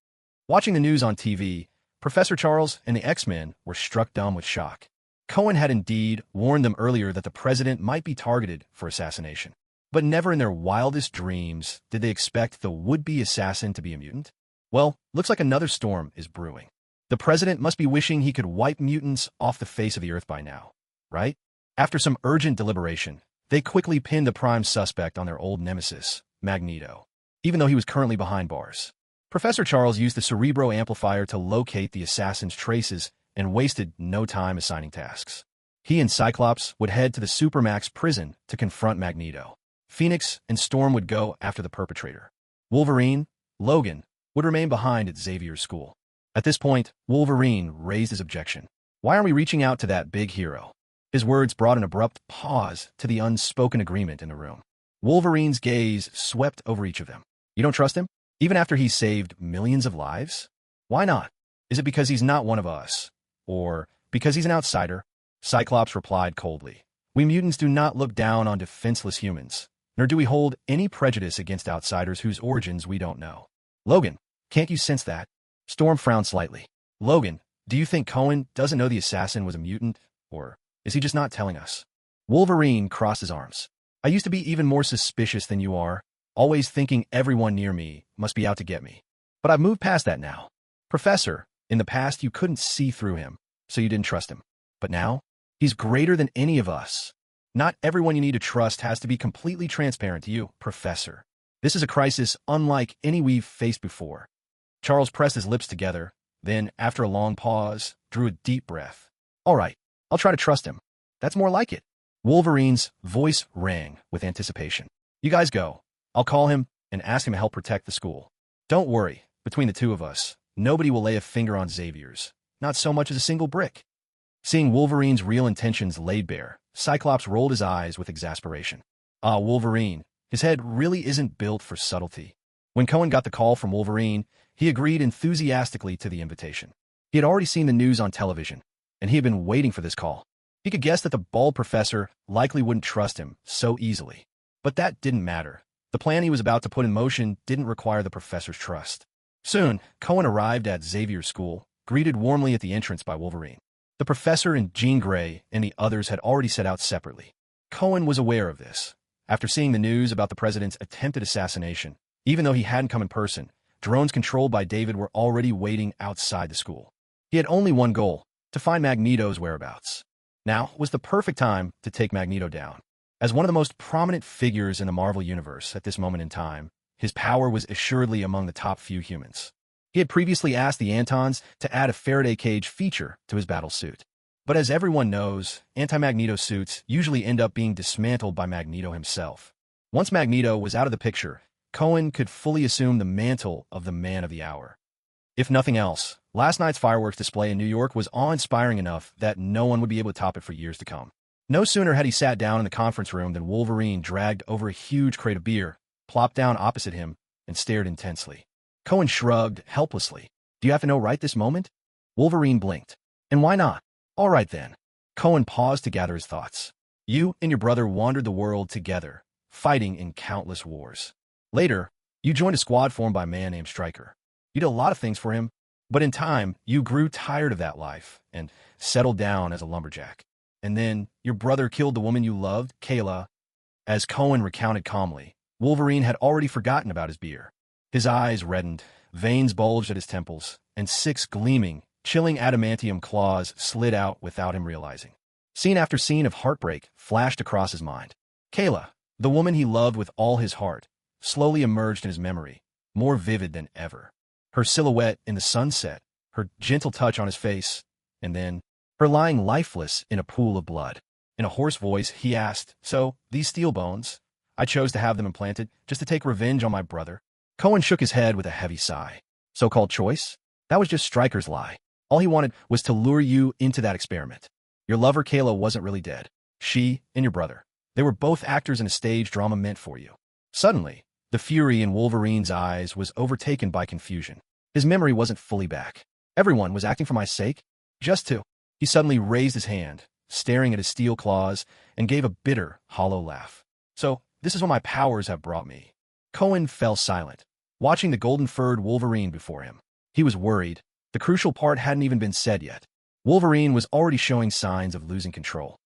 Watching the news on TV, Professor Charles and the X-Men were struck dumb with shock. Cohen had indeed warned them earlier that the president might be targeted for assassination. But never in their wildest dreams did they expect the would-be assassin to be a mutant. Well, looks like another storm is brewing. The president must be wishing he could wipe mutants off the face of the earth by now, right? After some urgent deliberation, they quickly pinned the prime suspect on their old nemesis, Magneto, even though he was currently behind bars. Professor Charles used the Cerebro amplifier to locate the assassin's traces and wasted no time assigning tasks. He and Cyclops would head to the Supermax prison to confront Magneto. Phoenix and Storm would go after the perpetrator. Wolverine, Logan, would remain behind at Xavier's school. At this point, Wolverine raised his objection. Why aren't we reaching out to that big hero? His words brought an abrupt pause to the unspoken agreement in the room. Wolverine's gaze swept over each of them. You don't trust him? Even after he saved millions of lives? Why not? Is it because he's not one of us? Or because he's an outsider? Cyclops replied coldly. We mutants do not look down on defenseless humans, nor do we hold any prejudice against outsiders whose origins we don't know. Logan, can't you sense that? Storm frowned slightly. Logan, do you think Cohen doesn't know the assassin was a mutant? Or is he just not telling us? Wolverine crossed his arms. I used to be even more suspicious than you are, always thinking everyone near me must be out to get me. But I've moved past that now. Professor, in the past you couldn't see through him, so you didn't trust him. But now, he's greater than any of us. Not everyone you need to trust has to be completely transparent to you, Professor. This is a crisis unlike any we've faced before. Charles pressed his lips together, then, after a long pause, drew a deep breath. All right, I'll try to trust him. That's more like it. Wolverine's voice rang with anticipation. You guys go. I'll call him and ask him to help protect the school. Don't worry, between the two of us, nobody will lay a finger on Xavier's, not so much as a single brick. Seeing Wolverine's real intentions laid bare, Cyclops rolled his eyes with exasperation. Ah, Wolverine, his head really isn't built for subtlety. When Cohen got the call from Wolverine, he agreed enthusiastically to the invitation. He had already seen the news on television, and he had been waiting for this call. He could guess that the bald professor likely wouldn't trust him so easily. But that didn't matter. The plan he was about to put in motion didn't require the professor's trust. Soon, Cohen arrived at Xavier's school, greeted warmly at the entrance by Wolverine. The professor and Jean Grey and the others had already set out separately. Cohen was aware of this. After seeing the news about the president's attempted assassination, even though he hadn't come in person, drones controlled by David were already waiting outside the school. He had only one goal, to find Magneto's whereabouts. Now was the perfect time to take Magneto down. As one of the most prominent figures in the Marvel Universe at this moment in time, his power was assuredly among the top few humans. He had previously asked the Antons to add a Faraday cage feature to his battle suit. But as everyone knows, anti-Magneto suits usually end up being dismantled by Magneto himself. Once Magneto was out of the picture, Cohen could fully assume the mantle of the man of the hour. If nothing else, last night's fireworks display in New York was awe-inspiring enough that no one would be able to top it for years to come. No sooner had he sat down in the conference room than Wolverine dragged over a huge crate of beer, plopped down opposite him, and stared intensely. Cohen shrugged helplessly. Do you have to know right this moment? Wolverine blinked. And why not? All right then. Cohen paused to gather his thoughts. You and your brother wandered the world together, fighting in countless wars. Later, you joined a squad formed by a man named Stryker. You did a lot of things for him, but in time, you grew tired of that life and settled down as a lumberjack. And then, your brother killed the woman you loved, Kayla. As Cohen recounted calmly, Wolverine had already forgotten about his beer. His eyes reddened, veins bulged at his temples, and 6 gleaming, chilling adamantium claws slid out without him realizing. Scene after scene of heartbreak flashed across his mind. Kayla, the woman he loved with all his heart, slowly emerged in his memory, more vivid than ever. Her silhouette in the sunset, her gentle touch on his face, and then her lying lifeless in a pool of blood. In a hoarse voice, he asked, "So, these steel bones? I chose to have them implanted just to take revenge on my brother." Cohen shook his head with a heavy sigh. So-called choice? That was just Stryker's lie. All he wanted was to lure you into that experiment. Your lover Kayla wasn't really dead. She and your brother. They were both actors in a stage drama meant for you. Suddenly, the fury in Wolverine's eyes was overtaken by confusion. His memory wasn't fully back. Everyone was acting for my sake? Just to. He suddenly raised his hand, staring at his steel claws, and gave a bitter, hollow laugh. So, this is what my powers have brought me. Cohen fell silent, watching the golden-furred Wolverine before him. He was worried. The crucial part hadn't even been said yet. Wolverine was already showing signs of losing control.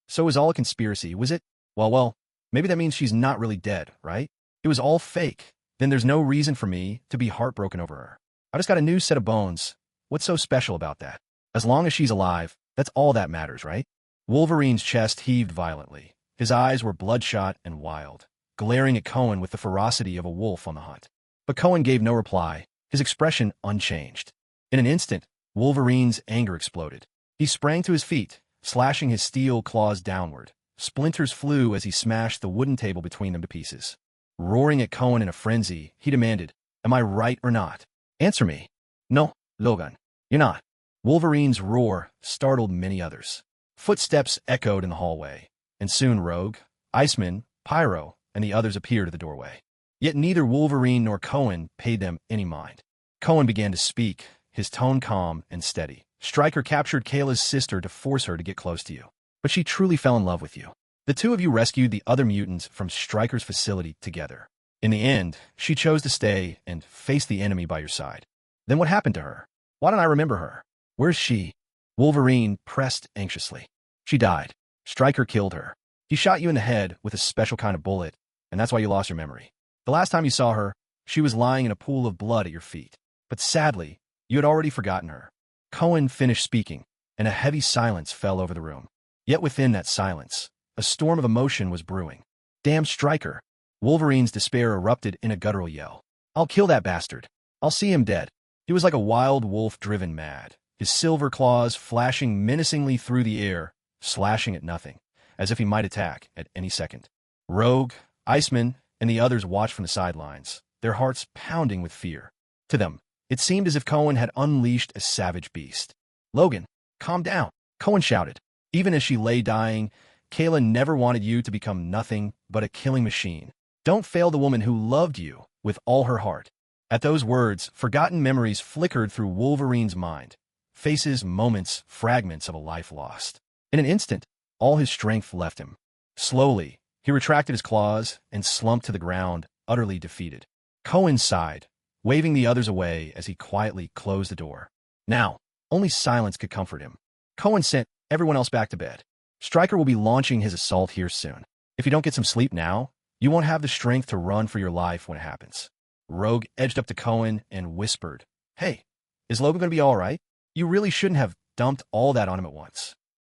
So it was all a conspiracy, was it? Well, maybe that means she's not really dead, right? It was all fake. Then there's no reason for me to be heartbroken over her. I just got a new set of bones. What's so special about that? As long as she's alive, that's all that matters, right? Wolverine's chest heaved violently. His eyes were bloodshot and wild, glaring at Cohen with the ferocity of a wolf on the hunt. But Cohen gave no reply, his expression unchanged. In an instant, Wolverine's anger exploded. He sprang to his feet, slashing his steel claws downward. Splinters flew as he smashed the wooden table between them to pieces. Roaring at Cohen in a frenzy, he demanded, "Am I right or not? Answer me." "No, Logan, you're not." Wolverine's roar startled many others. Footsteps echoed in the hallway, and soon Rogue, Iceman, Pyro, and the others appeared at the doorway. Yet neither Wolverine nor Cohen paid them any mind. Cohen began to speak, his tone calm and steady. "Stryker captured Kayla's sister to force her to get close to you. But she truly fell in love with you. The two of you rescued the other mutants from Stryker's facility together. In the end, she chose to stay and face the enemy by your side. Then what happened to her? Why don't I remember her? Where's she?" Wolverine pressed anxiously. "She died. Stryker killed her. He shot you in the head with a special kind of bullet, and that's why you lost your memory. The last time you saw her, she was lying in a pool of blood at your feet. But sadly, you had already forgotten her." Cohen finished speaking, and a heavy silence fell over the room. Yet within that silence, a storm of emotion was brewing. "Damn Stryker!" Wolverine's despair erupted in a guttural yell. "I'll kill that bastard. I'll see him dead." He was like a wild wolf driven mad, his silver claws flashing menacingly through the air, slashing at nothing, as if he might attack at any second. Rogue, Iceman, and the others watched from the sidelines, their hearts pounding with fear. To them, it seemed as if Cohen had unleashed a savage beast. "Logan, calm down," Cohen shouted. "Even as she lay dying, Kayla never wanted you to become nothing but a killing machine. Don't fail the woman who loved you with all her heart." At those words, forgotten memories flickered through Wolverine's mind. Faces, moments, fragments of a life lost. In an instant, all his strength left him. Slowly, he retracted his claws and slumped to the ground, utterly defeated. Cohen sighed, waving the others away as he quietly closed the door. Now, only silence could comfort him. Cohen sent everyone else back to bed. "Stryker will be launching his assault here soon. If you don't get some sleep now, you won't have the strength to run for your life when it happens." Rogue edged up to Cohen and whispered, "Hey, is Logan going to be all right? You really shouldn't have dumped all that on him at once."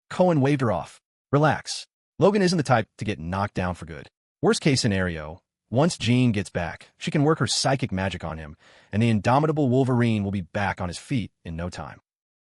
Cohen waved her off. "Relax. Logan isn't the type to get knocked down for good. Worst case scenario, once Jean gets back, she can work her psychic magic on him, and the indomitable Wolverine will be back on his feet in no time."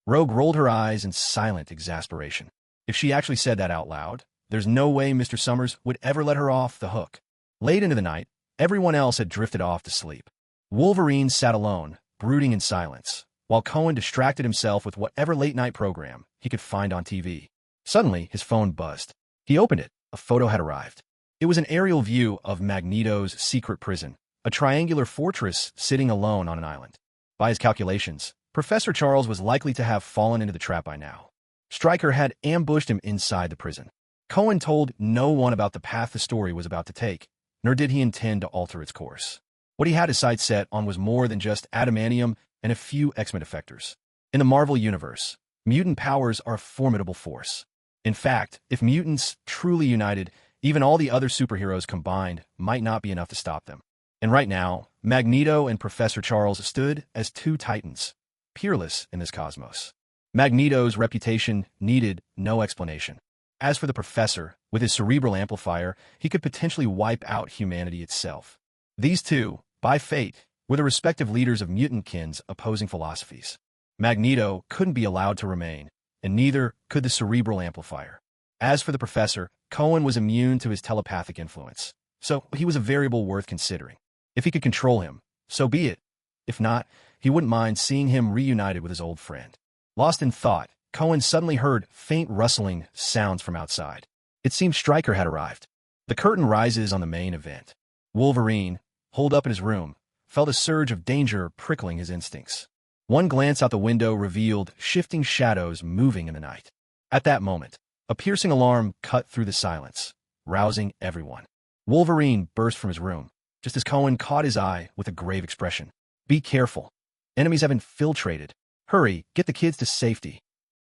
Rogue rolled her eyes in silent exasperation. If she actually said that out loud, there's no way Mr. Summers would ever let her off the hook. Late into the night, everyone else had drifted off to sleep. Wolverine sat alone, brooding in silence, while Cohen distracted himself with whatever late-night program he could find on TV. Suddenly, his phone buzzed. He opened it. A photo had arrived. It was an aerial view of Magneto's secret prison, a triangular fortress sitting alone on an island. By his calculations, Professor Charles was likely to have fallen into the trap by now. Stryker had ambushed him inside the prison. Cohen told no one about the path the story was about to take, nor did he intend to alter its course. What he had his sights set on was more than just adamantium and a few X-Men defectors. In the Marvel Universe, mutant powers are a formidable force. In fact, if mutants truly united, even all the other superheroes combined might not be enough to stop them. And right now, Magneto and Professor Charles stood as two titans, peerless in this cosmos. Magneto's reputation needed no explanation. As for the professor, with his cerebral amplifier, he could potentially wipe out humanity itself. These two, by fate, were the respective leaders of mutant-kin's opposing philosophies. Magneto couldn't be allowed to remain, and neither could the cerebral amplifier. As for the professor, Cohen was immune to his telepathic influence, so he was a variable worth considering. If he could control him, so be it. If not, he wouldn't mind seeing him reunited with his old friend. Lost in thought, Cohen suddenly heard faint rustling sounds from outside. It seemed Stryker had arrived. The curtain rises on the main event. Wolverine, holed up in his room, felt a surge of danger prickling his instincts. One glance out the window revealed shifting shadows moving in the night. At that moment, a piercing alarm cut through the silence, rousing everyone. Wolverine burst from his room, just as Cohen caught his eye with a grave expression. "Be careful. Enemies have infiltrated. Hurry, get the kids to safety."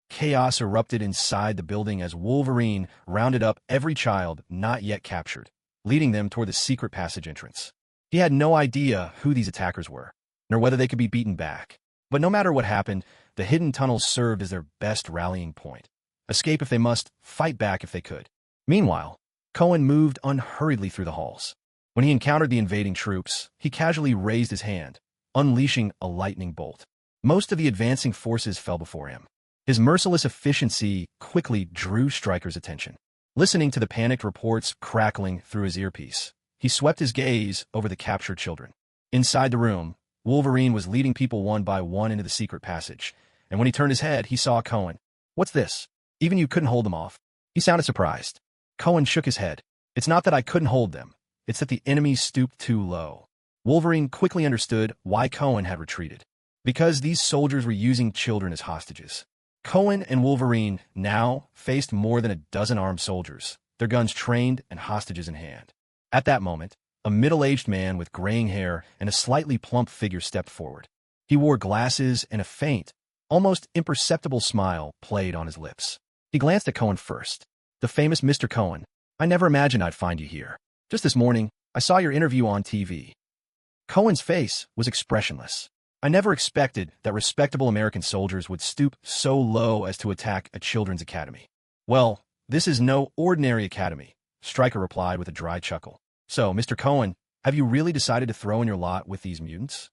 Chaos erupted inside the building as Wolverine rounded up every child not yet captured, leading them toward the secret passage entrance. He had no idea who these attackers were, nor whether they could be beaten back. But no matter what happened, the hidden tunnels served as their best rallying point. Escape if they must, fight back if they could. Meanwhile, Cohen moved unhurriedly through the halls. When he encountered the invading troops, he casually raised his hand, unleashing a lightning bolt. Most of the advancing forces fell before him. His merciless efficiency quickly drew Stryker's attention. Listening to the panicked reports crackling through his earpiece, he swept his gaze over the captured children. Inside the room, Wolverine was leading people one by one into the secret passage, and when he turned his head, he saw Cohen. "What's this? Even you couldn't hold them off?" He sounded surprised. Cohen shook his head. "It's not that I couldn't hold them. It's that the enemy stooped too low." Wolverine quickly understood why Cohen had retreated. Because these soldiers were using children as hostages. Cohen and Wolverine now faced more than a dozen armed soldiers, their guns trained and hostages in hand. At that moment, a middle-aged man with graying hair and a slightly plump figure stepped forward. He wore glasses and a faint, almost imperceptible smile played on his lips. He glanced at Cohen first. "The famous Mr. Cohen. I never imagined I'd find you here. Just this morning, I saw your interview on TV." Cohen's face was expressionless. "I never expected that respectable American soldiers would stoop so low as to attack a children's academy." "Well, this is no ordinary academy," Stryker replied with a dry chuckle. "So, Mr. Cohen, have you really decided to throw in your lot with these mutants?"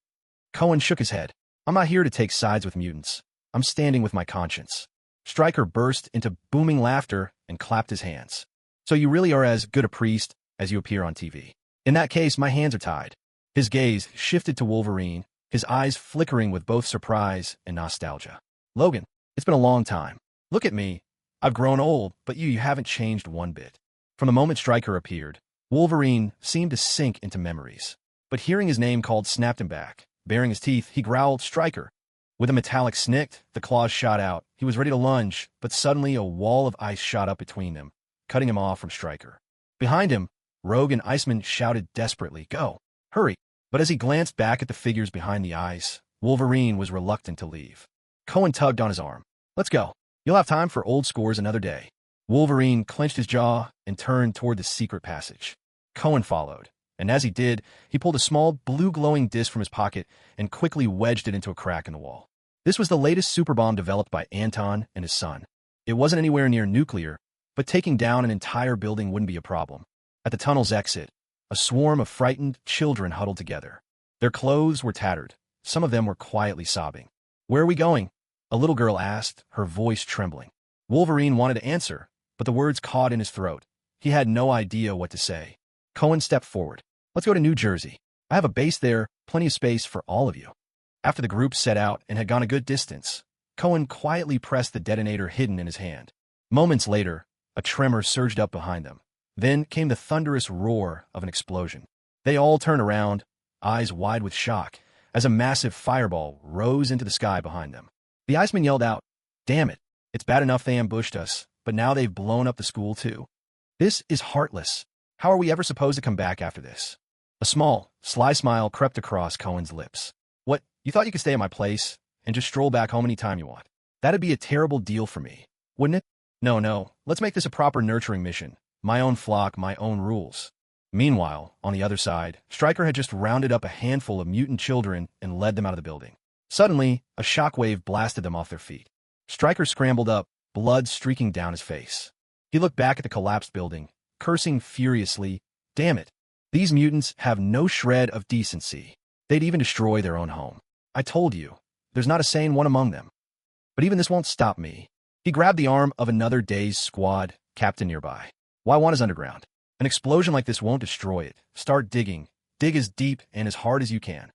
Cohen shook his head. "I'm not here to take sides with mutants. I'm standing with my conscience." Stryker burst into booming laughter and clapped his hands. "So you really are as good a priest as you appear on TV. In that case, my hands are tied." His gaze shifted to Wolverine, his eyes flickering with both surprise and nostalgia. "Logan, it's been a long time. Look at me. I've grown old, but you haven't changed one bit." From the moment Stryker appeared, Wolverine seemed to sink into memories. But hearing his name called snapped him back. Baring his teeth, he growled, "Stryker." With a metallic snick, the claws shot out. He was ready to lunge, but suddenly a wall of ice shot up between them, cutting him off from Stryker. Behind him, Rogue and Iceman shouted desperately, "Go! Hurry!" But as he glanced back at the figures behind the ice, Wolverine was reluctant to leave. Cohen tugged on his arm. "Let's go. You'll have time for old scores another day." Wolverine clenched his jaw and turned toward the secret passage. Cohen followed, and as he did, he pulled a small blue-glowing disc from his pocket and quickly wedged it into a crack in the wall. This was the latest superbomb developed by Anton and his son. It wasn't anywhere near nuclear, but taking down an entire building wouldn't be a problem. At the tunnel's exit, a swarm of frightened children huddled together. Their clothes were tattered. Some of them were quietly sobbing. "Where are we going?" a little girl asked, her voice trembling. Wolverine wanted to answer, but the words caught in his throat. He had no idea what to say. Cohen stepped forward. "Let's go to New Jersey. I have a base there, plenty of space for all of you." After the group set out and had gone a good distance, Cohen quietly pressed the detonator hidden in his hand. Moments later, a tremor surged up behind them. Then came the thunderous roar of an explosion. They all turned around, eyes wide with shock, as a massive fireball rose into the sky behind them. The Iceman yelled out, "Damn it, it's bad enough they ambushed us, but now they've blown up the school too. This is heartless. How are we ever supposed to come back after this?" A small, sly smile crept across Cohen's lips. "What, you thought you could stay at my place and just stroll back home anytime you want? That'd be a terrible deal for me, wouldn't it? No, let's make this a proper nurturing mission. My own flock, my own rules." Meanwhile, on the other side, Stryker had just rounded up a handful of mutant children and led them out of the building. Suddenly, a shockwave blasted them off their feet. Stryker scrambled up, blood streaking down his face. He looked back at the collapsed building, cursing furiously. Damn it. These mutants have no shred of decency. They'd even destroy their own home. I told you, there's not a sane one among them. But even this won't stop me. He grabbed the arm of another dazed squad captain nearby. Why want is underground? An explosion like this won't destroy it. Start digging. Dig as deep and as hard as you can.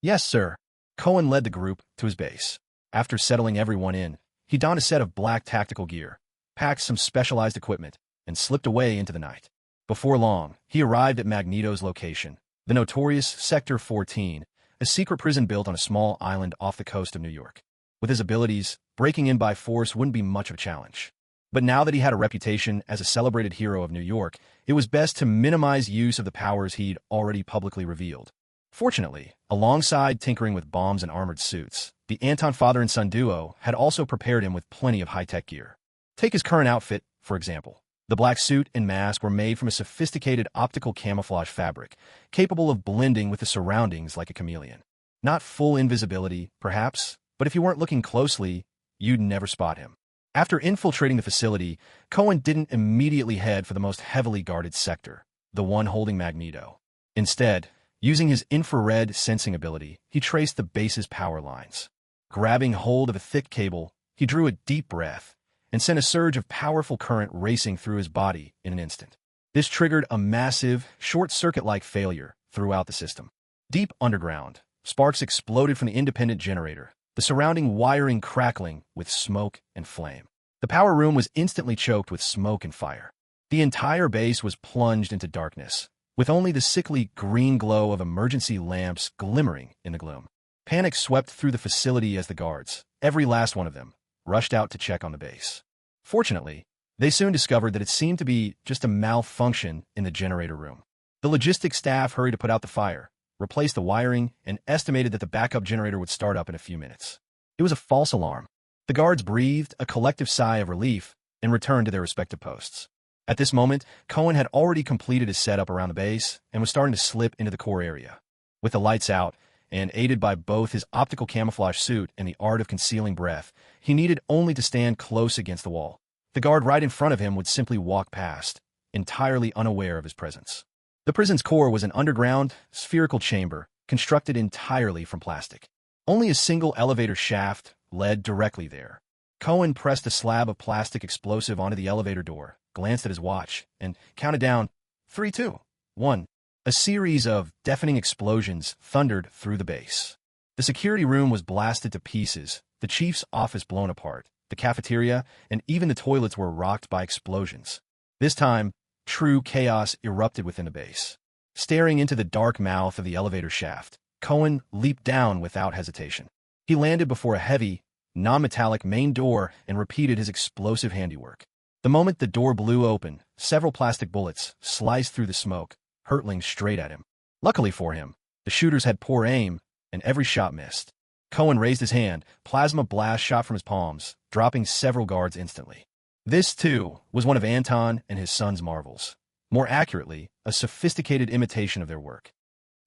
Yes, sir. Cohen led the group to his base. After settling everyone in, he donned a set of black tactical gear, packed some specialized equipment, and slipped away into the night. Before long, he arrived at Magneto's location, the notorious Sector 14, a secret prison built on a small island off the coast of New York. With his abilities, breaking in by force wouldn't be much of a challenge. But now that he had a reputation as a celebrated hero of New York, it was best to minimize use of the powers he'd already publicly revealed. Fortunately, alongside tinkering with bombs and armored suits, the Anton father and son duo had also prepared him with plenty of high-tech gear. Take his current outfit, for example. The black suit and mask were made from a sophisticated optical camouflage fabric, capable of blending with the surroundings like a chameleon. Not full invisibility, perhaps, but if you weren't looking closely, you'd never spot him. After infiltrating the facility, Cohen didn't immediately head for the most heavily guarded sector, the one holding Magneto. Instead, using his infrared sensing ability, he traced the base's power lines. Grabbing hold of a thick cable, he drew a deep breath and sent a surge of powerful current racing through his body in an instant. This triggered a massive, short-circuit-like failure throughout the system. Deep underground, sparks exploded from the independent generator, the surrounding wiring crackling with smoke and flame. The power room was instantly choked with smoke and fire. The entire base was plunged into darkness, with only the sickly green glow of emergency lamps glimmering in the gloom. Panic swept through the facility as the guards, every last one of them, rushed out to check on the base. Fortunately, they soon discovered that it seemed to be just a malfunction in the generator room. The logistics staff hurried to put out the fire, replaced the wiring, and estimated that the backup generator would start up in a few minutes. It was a false alarm. The guards breathed a collective sigh of relief and returned to their respective posts. At this moment, Cohen had already completed his setup around the base and was starting to slip into the core area. With the lights out, and aided by both his optical camouflage suit and the art of concealing breath, he needed only to stand close against the wall. The guard right in front of him would simply walk past, entirely unaware of his presence. The prison's core was an underground, spherical chamber constructed entirely from plastic. Only a single elevator shaft led directly there. Cohen pressed a slab of plastic explosive onto the elevator door, glanced at his watch, and counted down 3, 2, 1. A series of deafening explosions thundered through the base. The security room was blasted to pieces, the chief's office blown apart, the cafeteria, and even the toilets were rocked by explosions. This time, true chaos erupted within the base. Staring into the dark mouth of the elevator shaft, Cohen leaped down without hesitation. He landed before a heavy, non-metallic main door and repeated his explosive handiwork. The moment the door blew open, several plastic bullets sliced through the smoke, hurtling straight at him. Luckily for him, the shooters had poor aim, and every shot missed. Cohen raised his hand, plasma blast shot from his palms, dropping several guards instantly. This, too, was one of Anton and his son's marvels. More accurately, a sophisticated imitation of their work.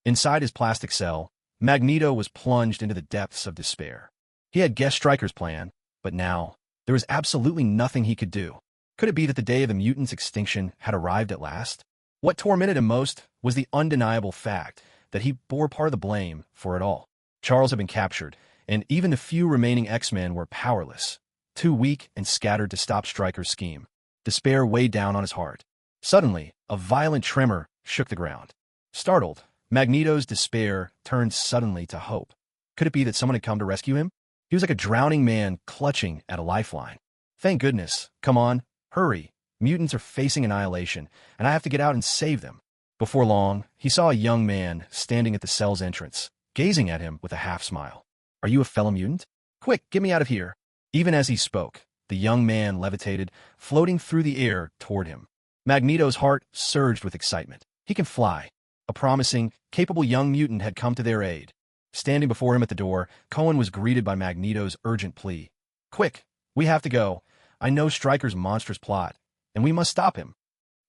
Inside his plastic cell, Magneto was plunged into the depths of despair. He had guessed Stryker's plan, but now, there was absolutely nothing he could do. Could it be that the day of the mutants' extinction had arrived at last? What tormented him most was the undeniable fact that he bore part of the blame for it all. Charles had been captured, and even the few remaining X-Men were powerless, too weak and scattered to stop Stryker's scheme. Despair weighed down on his heart. Suddenly, a violent tremor shook the ground. Startled, Magneto's despair turned suddenly to hope. Could it be that someone had come to rescue him? He was like a drowning man clutching at a lifeline. Thank goodness. Come on, hurry. Mutants are facing annihilation, and I have to get out and save them. Before long, he saw a young man standing at the cell's entrance, gazing at him with a half-smile. Are you a fellow mutant? Quick, get me out of here. Even as he spoke, the young man levitated, floating through the air toward him. Magneto's heart surged with excitement. He can fly. A promising, capable young mutant had come to their aid. Standing before him at the door, Cohen was greeted by Magneto's urgent plea. Quick, we have to go. I know Stryker's monstrous plot, and we must stop him.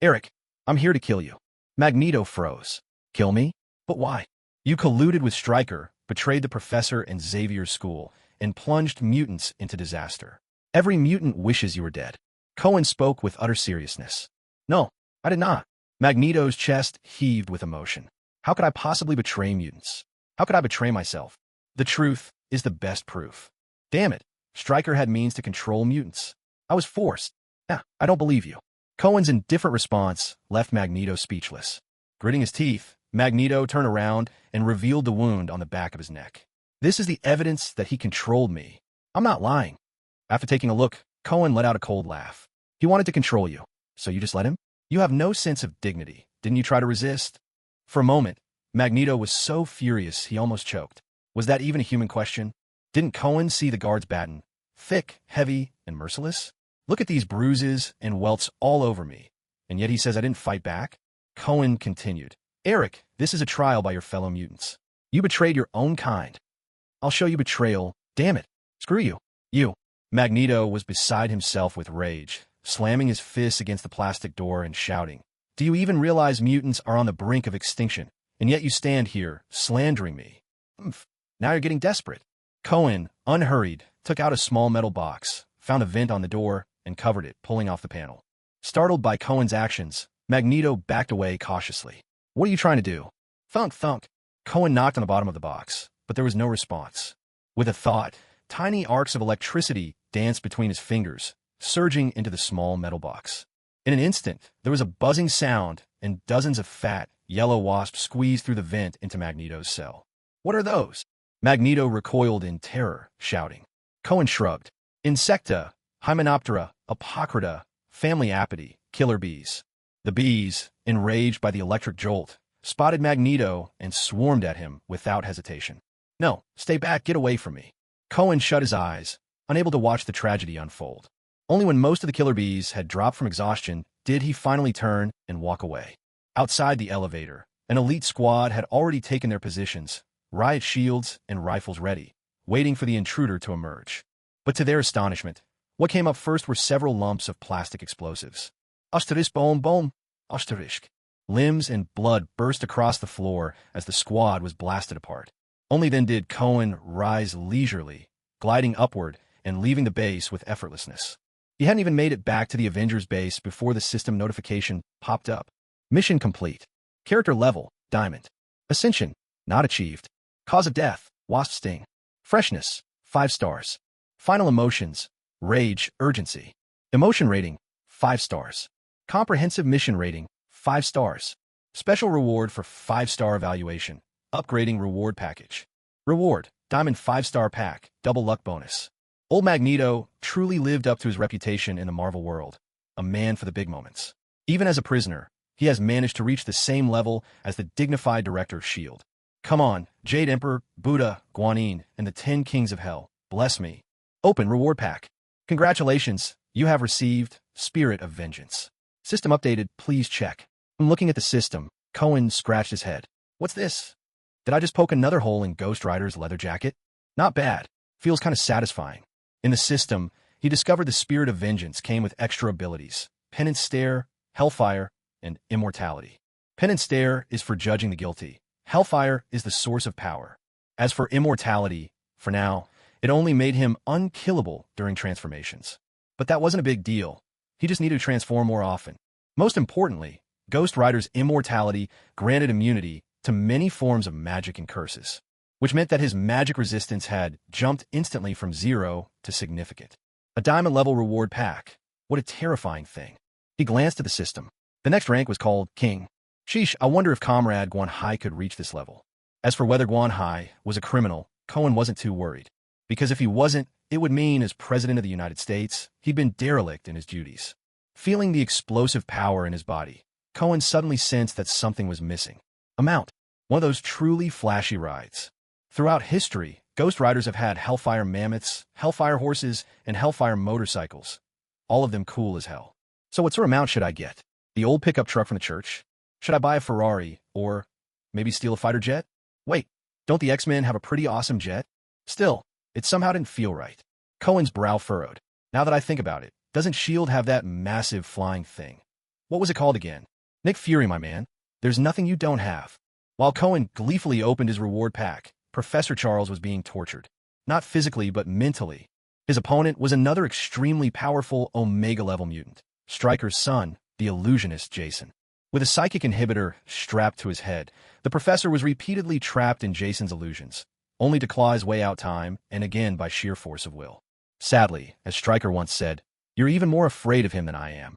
Eric, I'm here to kill you. Magneto froze. Kill me? But why? You colluded with Stryker, betrayed the professor and Xavier's school, and plunged mutants into disaster. Every mutant wishes you were dead. Cohen spoke with utter seriousness. No, I did not. Magneto's chest heaved with emotion. How could I possibly betray mutants? How could I betray myself? The truth is the best proof. Damn it, Stryker had means to control mutants. I was forced. Nah, I don't believe you. Cohen's indifferent response left Magneto speechless. Gritting his teeth, Magneto turned around and revealed the wound on the back of his neck. This is the evidence that he controlled me. I'm not lying. After taking a look, Cohen let out a cold laugh. He wanted to control you, so you just let him? You have no sense of dignity. Didn't you try to resist? For a moment, Magneto was so furious he almost choked. Was that even a human question? Didn't Cohen see the guard's baton? Thick, heavy, and merciless? Look at these bruises and welts all over me. And yet he says I didn't fight back? Cohen continued. Eric, this is a trial by your fellow mutants. You betrayed your own kind. I'll show you betrayal. Damn it. Screw you. You. Magneto was beside himself with rage, slamming his fists against the plastic door and shouting, Do you even realize mutants are on the brink of extinction? And yet you stand here, slandering me. Now you're getting desperate. Cohen, unhurried, took out a small metal box, found a vent on the door, and covered it, pulling off the panel. Startled by Cohen's actions, Magneto backed away cautiously. What are you trying to do? Thunk, thunk. Cohen knocked on the bottom of the box, but there was no response. With a thought, tiny arcs of electricity danced between his fingers, surging into the small metal box. In an instant, there was a buzzing sound, and dozens of fat, yellow wasps squeezed through the vent into Magneto's cell. What are those? Magneto recoiled in terror, shouting. Cohen shrugged. Insecta, Hymenoptera, Apocrita, family Apidae, killer bees. The bees, enraged by the electric jolt, spotted Magneto and swarmed at him without hesitation. No, stay back, get away from me. Cohen shut his eyes, unable to watch the tragedy unfold. Only when most of the killer bees had dropped from exhaustion did he finally turn and walk away. Outside the elevator, an elite squad had already taken their positions, riot shields and rifles ready, waiting for the intruder to emerge. But to their astonishment, what came up first were several lumps of plastic explosives. Asterisk boom boom, asterisk. Limbs and blood burst across the floor as the squad was blasted apart. Only then did Cohen rise leisurely, gliding upward and leaving the base with effortlessness. He hadn't even made it back to the Avengers base before the system notification popped up. Mission complete. Character level, Diamond. Ascension, not achieved. Cause of death, Wasp Sting. Freshness, 5 stars. Final emotions, Rage, Urgency. Emotion rating, 5 stars. Comprehensive mission rating, 5 stars. Special reward for 5-star evaluation. Upgrading reward package. Reward, Diamond 5-star pack, double luck bonus. Old Magneto truly lived up to his reputation in the Marvel world, a man for the big moments. Even as a prisoner, he has managed to reach the same level as the dignified director of S.H.I.E.L.D. Come on, Jade Emperor, Buddha, Guanyin, and the 10 Kings of Hell, bless me. Open reward pack. Congratulations, you have received Spirit of Vengeance. System updated, please check. When looking at the system, Cohen scratched his head. What's this? Did I just poke another hole in Ghost Rider's leather jacket? Not bad. Feels kind of satisfying. In the system, he discovered the Spirit of Vengeance came with extra abilities, Penance Stare, Hellfire, and Immortality. Penance Stare is for judging the guilty. Hellfire is the source of power. As for Immortality, for now, it only made him unkillable during transformations. But that wasn't a big deal. He just needed to transform more often. Most importantly, Ghost Rider's Immortality granted immunity to many forms of magic and curses, which meant that his magic resistance had jumped instantly from 0 to significant. A diamond-level reward pack. What a terrifying thing. He glanced at the system. The next rank was called King. Sheesh, I wonder if Comrade Guan Hai could reach this level. As for whether Guan Hai was a criminal, Cohen wasn't too worried. Because if he wasn't, it would mean as President of the United States, he'd been derelict in his duties. Feeling the explosive power in his body, Cohen suddenly sensed that something was missing. A mount. One of those truly flashy rides. Throughout history, Ghost Riders have had Hellfire Mammoths, Hellfire Horses, and Hellfire Motorcycles. All of them cool as hell. So what sort of mount should I get? The old pickup truck from the church? Should I buy a Ferrari, or maybe steal a fighter jet? Wait, don't the X-Men have a pretty awesome jet? Still, it somehow didn't feel right. Cohen's brow furrowed. Now that I think about it, doesn't S.H.I.E.L.D. have that massive flying thing? What was it called again? Nick Fury, my man. There's nothing you don't have. While Cohen gleefully opened his reward pack, Professor Charles was being tortured. Not physically, but mentally. His opponent was another extremely powerful Omega-level mutant, Stryker's son, the illusionist Jason. With a psychic inhibitor strapped to his head, the professor was repeatedly trapped in Jason's illusions, only to claw his way out time and again by sheer force of will. Sadly, as Stryker once said, "You're even more afraid of him than I am."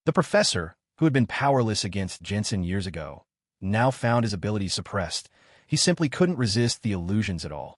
The professor, who had been powerless against Jensen years ago, now found his abilities suppressed. He simply couldn't resist the illusions at all.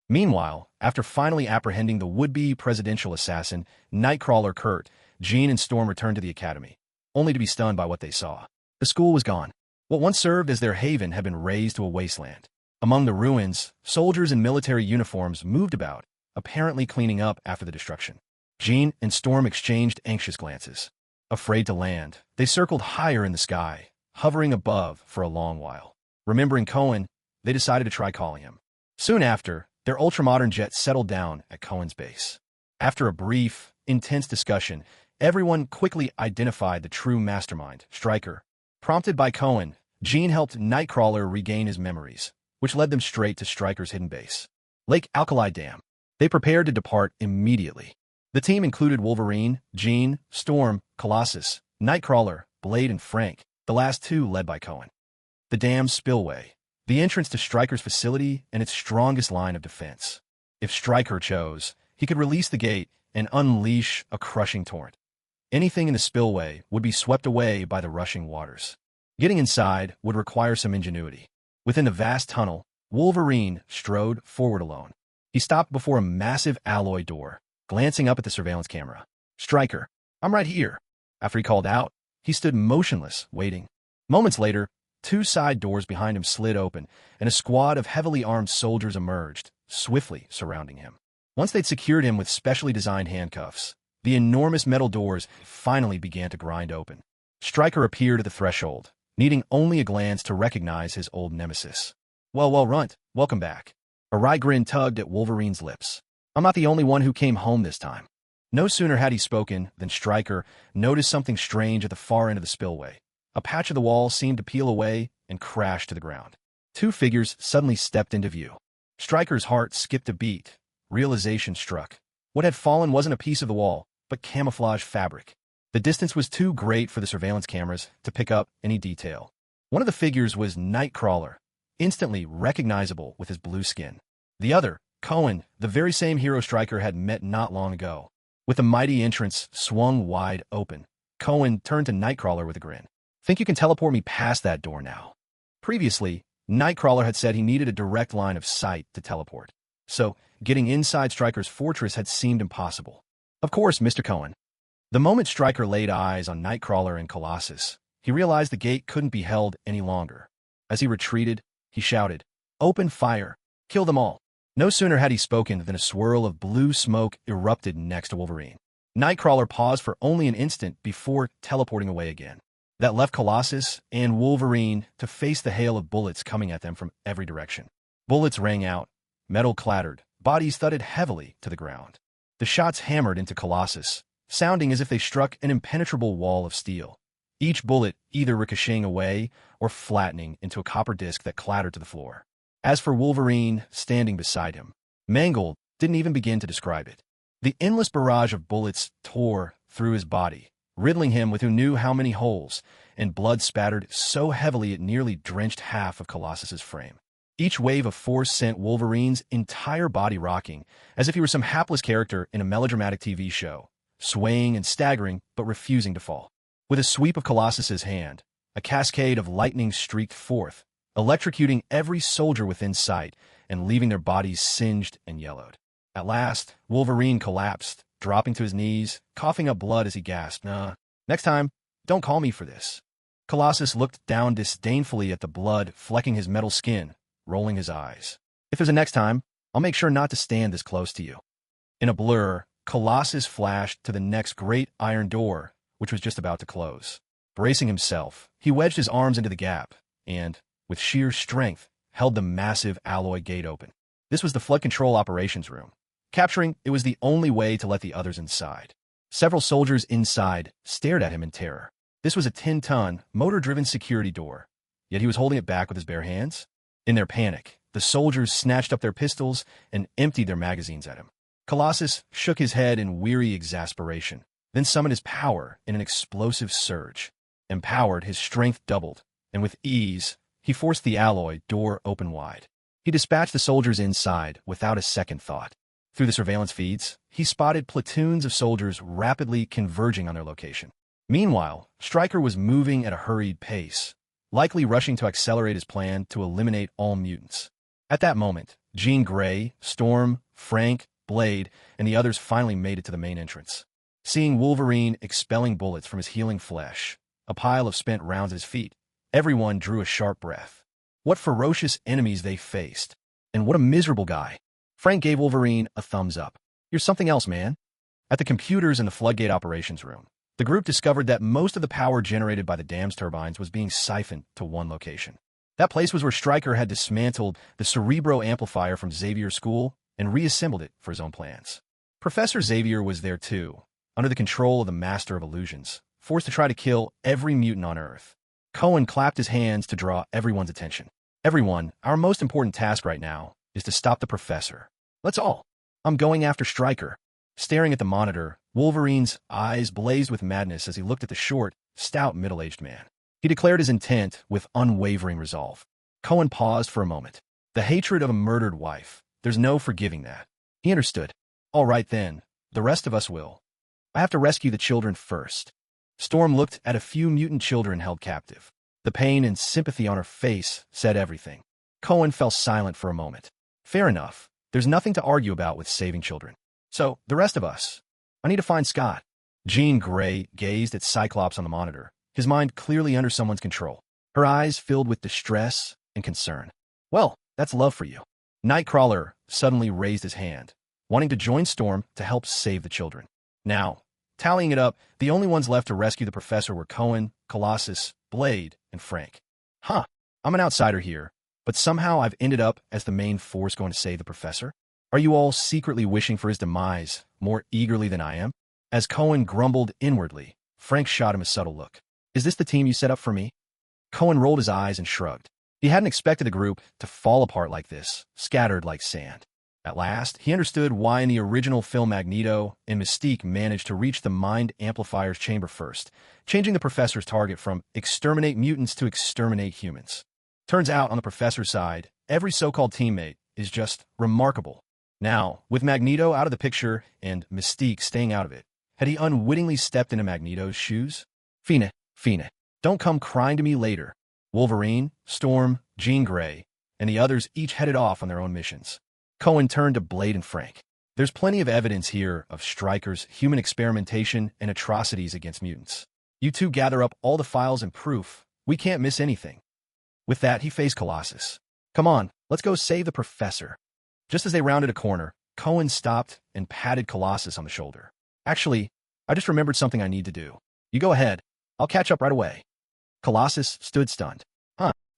Meanwhile, after finally apprehending the would-be presidential assassin, Nightcrawler Kurt, Jean and Storm returned to the academy, only to be stunned by what they saw. The school was gone. What once served as their haven had been razed to a wasteland. Among the ruins, soldiers in military uniforms moved about, apparently cleaning up after the destruction. Jean and Storm exchanged anxious glances. Afraid to land, they circled higher in the sky, hovering above for a long while. Remembering Cohen, they decided to try calling him. Soon after, their ultramodern jet settled down at Cohen's base. After a brief, intense discussion, everyone quickly identified the true mastermind, Stryker. Prompted by Cohen, Jean helped Nightcrawler regain his memories, which led them straight to Stryker's hidden base, Lake Alkali Dam. They prepared to depart immediately. The team included Wolverine, Jean, Storm, Colossus, Nightcrawler, Blade, and Frank, the last two led by Cohen. The dam's spillway, the entrance to Stryker's facility and its strongest line of defense. If Stryker chose, he could release the gate and unleash a crushing torrent. Anything in the spillway would be swept away by the rushing waters. Getting inside would require some ingenuity. Within the vast tunnel, Wolverine strode forward alone. He stopped before a massive alloy door, glancing up at the surveillance camera. "Stryker, I'm right here." After he called out, he stood motionless, waiting. Moments later, two side doors behind him slid open, and a squad of heavily armed soldiers emerged, swiftly surrounding him. Once they'd secured him with specially designed handcuffs, the enormous metal doors finally began to grind open. Stryker appeared at the threshold, needing only a glance to recognize his old nemesis. Well, Runt, welcome back." A wry grin tugged at Wolverine's lips. "I'm not the only one who came home this time." No sooner had he spoken than Stryker noticed something strange at the far end of the spillway. A patch of the wall seemed to peel away and crash to the ground. Two figures suddenly stepped into view. Stryker's heart skipped a beat. Realization struck. What had fallen wasn't a piece of the wall, but camouflage fabric. The distance was too great for the surveillance cameras to pick up any detail. One of the figures was Nightcrawler, instantly recognizable with his blue skin. The other, Cohen, the very same hero Stryker had met not long ago. With the mighty entrance swung wide open, Cohen turned to Nightcrawler with a grin. "Think you can teleport me past that door now?" Previously, Nightcrawler had said he needed a direct line of sight to teleport, so getting inside Stryker's fortress had seemed impossible. "Of course, Mr. Cohen." The moment Stryker laid eyes on Nightcrawler and Colossus, he realized the gate couldn't be held any longer. As he retreated, he shouted, "Open fire! Kill them all!" No sooner had he spoken than a swirl of blue smoke erupted next to Wolverine. Nightcrawler paused for only an instant before teleporting away again. That left Colossus and Wolverine to face the hail of bullets coming at them from every direction. Bullets rang out, metal clattered, bodies thudded heavily to the ground. The shots hammered into Colossus, sounding as if they struck an impenetrable wall of steel, each bullet either ricocheting away or flattening into a copper disc that clattered to the floor. As for Wolverine, standing beside him, Mangold didn't even begin to describe it. The endless barrage of bullets tore through his body, riddling him with who knew how many holes, and blood spattered so heavily it nearly drenched half of Colossus's frame. Each wave of force sent Wolverine's entire body rocking, as if he were some hapless character in a melodramatic TV show, swaying and staggering but refusing to fall. With a sweep of Colossus's hand, a cascade of lightning streaked forth, electrocuting every soldier within sight and leaving their bodies singed and yellowed. At last, Wolverine collapsed, dropping to his knees, coughing up blood as he gasped, "Next time, don't call me for this." Colossus looked down disdainfully at the blood flecking his metal skin, rolling his eyes. "If there's a next time, I'll make sure not to stand this close to you." In a blur, Colossus flashed to the next great iron door, which was just about to close. Bracing himself, he wedged his arms into the gap and, with sheer strength, held the massive alloy gate open. This was the flood control operations room. Capturing it was the only way to let the others inside. Several soldiers inside stared at him in terror. This was a 10-ton, motor-driven security door, yet he was holding it back with his bare hands. In their panic, the The soldiers snatched up their pistols and emptied their magazines at him. Colossus shook his head in weary exasperation, then summoned his power in an explosive surge. Empowered, his strength doubled, and with ease, he forced the alloy door open wide. He dispatched the soldiers inside without a second thought. Through the surveillance feeds, he spotted platoons of soldiers rapidly converging on their location. Meanwhile, Stryker was moving at a hurried pace, likely rushing to accelerate his plan to eliminate all mutants. At that moment, Jean Grey, Storm, Frank, Blade, and the others finally made it to the main entrance. Seeing Wolverine expelling bullets from his healing flesh, a pile of spent rounds at his feet, everyone drew a sharp breath. What ferocious enemies they faced, and what a miserable guy. Frank gave Wolverine a thumbs up. You're something else, man. At the computers in the Floodgate operations room, the group discovered that most of the power generated by the dam's turbines was being siphoned to one location. That place was where Stryker had dismantled the Cerebro amplifier from Xavier's school and reassembled it for his own plans. Professor Xavier was there too, under the control of the Master of Illusions, forced to try to kill every mutant on Earth. Cohen clapped his hands to draw everyone's attention. Everyone, our most important task right now is to stop the Professor. Let's all. I'm going after Stryker. Staring at the monitor, Wolverine's eyes blazed with madness as he looked at the short, stout, middle-aged man. He declared his intent with unwavering resolve. Cohen paused for a moment. The hatred of a murdered wife. There's no forgiving that. He understood. All right then, the rest of us will. I have to rescue the children first. Storm looked at a few mutant children held captive. The pain and sympathy on her face said everything. Cohen fell silent for a moment. Fair enough. There's nothing to argue about with saving children. So, the rest of us. I need to find Scott. Jean Grey gazed at Cyclops on the monitor, his mind clearly under someone's control. Her eyes filled with distress and concern. Well, that's love for you. Nightcrawler suddenly raised his hand, wanting to join Storm to help save the children. Now, tallying it up, the only ones left to rescue the Professor were Cohen, Colossus, Blade, and Frank. I'm an outsider here, but somehow I've ended up as the main force going to save the Professor. Are you all secretly wishing for his demise more eagerly than I am? As Cohen grumbled inwardly, Frank shot him a subtle look. Is this the team you set up for me? Cohen rolled his eyes and shrugged. He hadn't expected the group to fall apart like this, scattered like sand. At last, he understood why in the original film Magneto and Mystique managed to reach the Mind Amplifier's chamber first, changing the Professor's target from exterminate mutants to exterminate humans. Turns out, on the Professor's side, every so-called teammate is just remarkable. Now, with Magneto out of the picture and Mystique staying out of it, had he unwittingly stepped into Magneto's shoes? Fina, don't come crying to me later. Wolverine, Storm, Jean Grey, and the others each headed off on their own missions. Cohen turned to Blade and Frank. There's plenty of evidence here of Stryker's human experimentation and atrocities against mutants. You two gather up all the files and proof. We can't miss anything. With that, he faced Colossus. Come on, let's go save the Professor. Just as they rounded a corner, Cohen stopped and patted Colossus on the shoulder. Actually, I just remembered something I need to do. You go ahead. I'll catch up right away. Colossus stood stunned.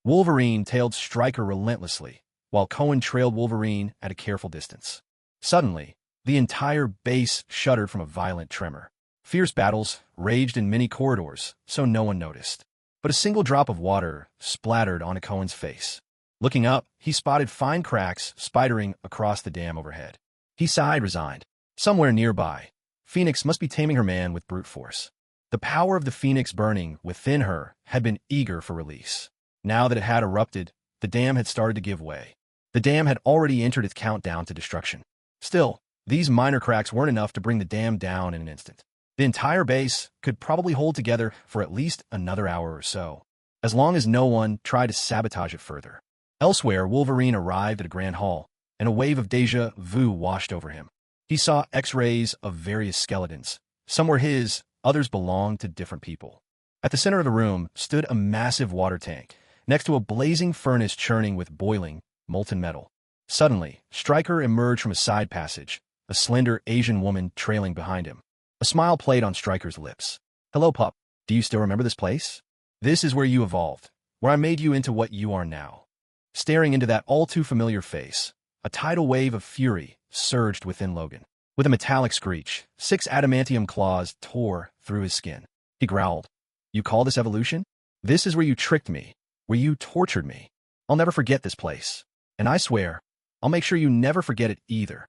Wolverine tailed Stryker relentlessly, while Cohen trailed Wolverine at a careful distance. Suddenly, the entire base shuddered from a violent tremor. Fierce battles raged in many corridors, so no one noticed. But a single drop of water splattered onto Cohen's face. Looking up, he spotted fine cracks spidering across the dam overhead. He sighed, resigned. Somewhere nearby, Phoenix must be taming her man with brute force. The power of the Phoenix burning within her had been eager for release. Now that it had erupted, the dam had started to give way. The dam had already entered its countdown to destruction. Still, these minor cracks weren't enough to bring the dam down in an instant. The entire base could probably hold together for at least another hour or so, as long as no one tried to sabotage it further. Elsewhere, Wolverine arrived at a grand hall, and a wave of déjà vu washed over him. He saw X-rays of various skeletons. Some were his, others belonged to different people. At the center of the room stood a massive water tank, next to a blazing furnace churning with boiling, molten metal. Suddenly, Stryker emerged from a side passage, a slender Asian woman trailing behind him. A smile played on Stryker's lips. Hello, pup. Do you still remember this place? This is where you evolved, where I made you into what you are now. Staring into that all-too-familiar face, a tidal wave of fury surged within Logan. With a metallic screech, 6 adamantium claws tore through his skin. He growled, You call this evolution? This is where you tricked me, where you tortured me. I'll never forget this place. And I swear, I'll make sure you never forget it either.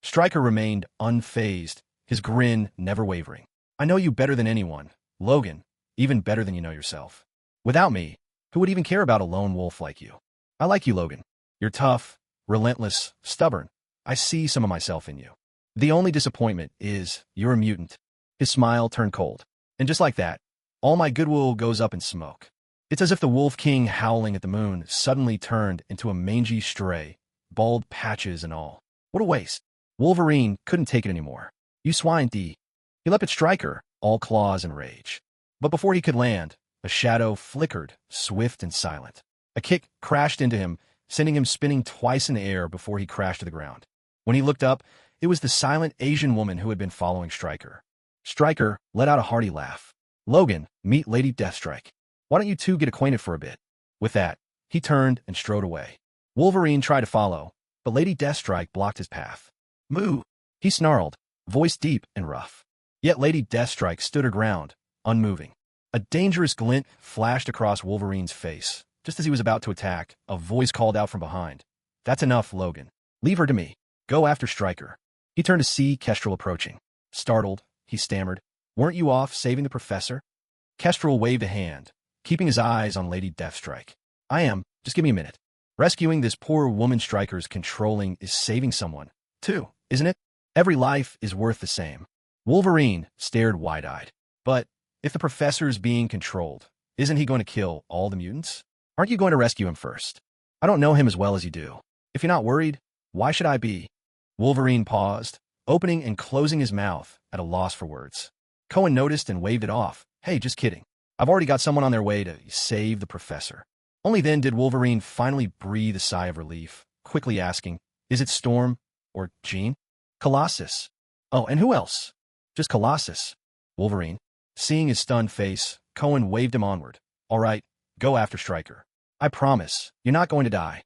Stryker remained unfazed, his grin never wavering. I know you better than anyone, Logan, even better than you know yourself. Without me, who would even care about a lone wolf like you? I like you, Logan. You're tough, relentless, stubborn. I see some of myself in you. The only disappointment is you're a mutant. His smile turned cold. And just like that, all my goodwill goes up in smoke. It's as if the Wolf King howling at the moon suddenly turned into a mangy stray, bald patches and all. What a waste. Wolverine couldn't take it anymore. You swine thee. He leapt at Stryker, all claws and rage. But before he could land, a shadow flickered, swift and silent. A kick crashed into him, sending him spinning twice in the air before he crashed to the ground. When he looked up, it was the silent Asian woman who had been following Stryker. Stryker let out a hearty laugh. Logan, meet Lady Deathstrike. Why don't you two get acquainted for a bit? With that, he turned and strode away. Wolverine tried to follow, but Lady Deathstrike blocked his path. Moo! He snarled, voice deep and rough. Yet Lady Deathstrike stood her ground, unmoving. A dangerous glint flashed across Wolverine's face. Just as he was about to attack, a voice called out from behind. That's enough, Logan. Leave her to me. Go after Stryker. He turned to see Kestrel approaching. Startled, he stammered. Weren't you off saving the professor? Kestrel waved a hand, keeping his eyes on Lady Deathstrike. I am. Just give me a minute. Rescuing this poor woman Stryker's controlling is saving someone, too, isn't it? Every life is worth the same. Wolverine stared wide-eyed. But if the professor's being controlled, isn't he going to kill all the mutants? Aren't you going to rescue him first? I don't know him as well as you do. If you're not worried, why should I be? Wolverine paused, opening and closing his mouth at a loss for words. Cohen noticed and waved it off. Hey, just kidding. I've already got someone on their way to save the professor. Only then did Wolverine finally breathe a sigh of relief, quickly asking, is it Storm or Jean? Colossus. Oh, and who else? Just Colossus. Wolverine. Seeing his stunned face, Cohen waved him onward. All right, go after Stryker. I promise, you're not going to die.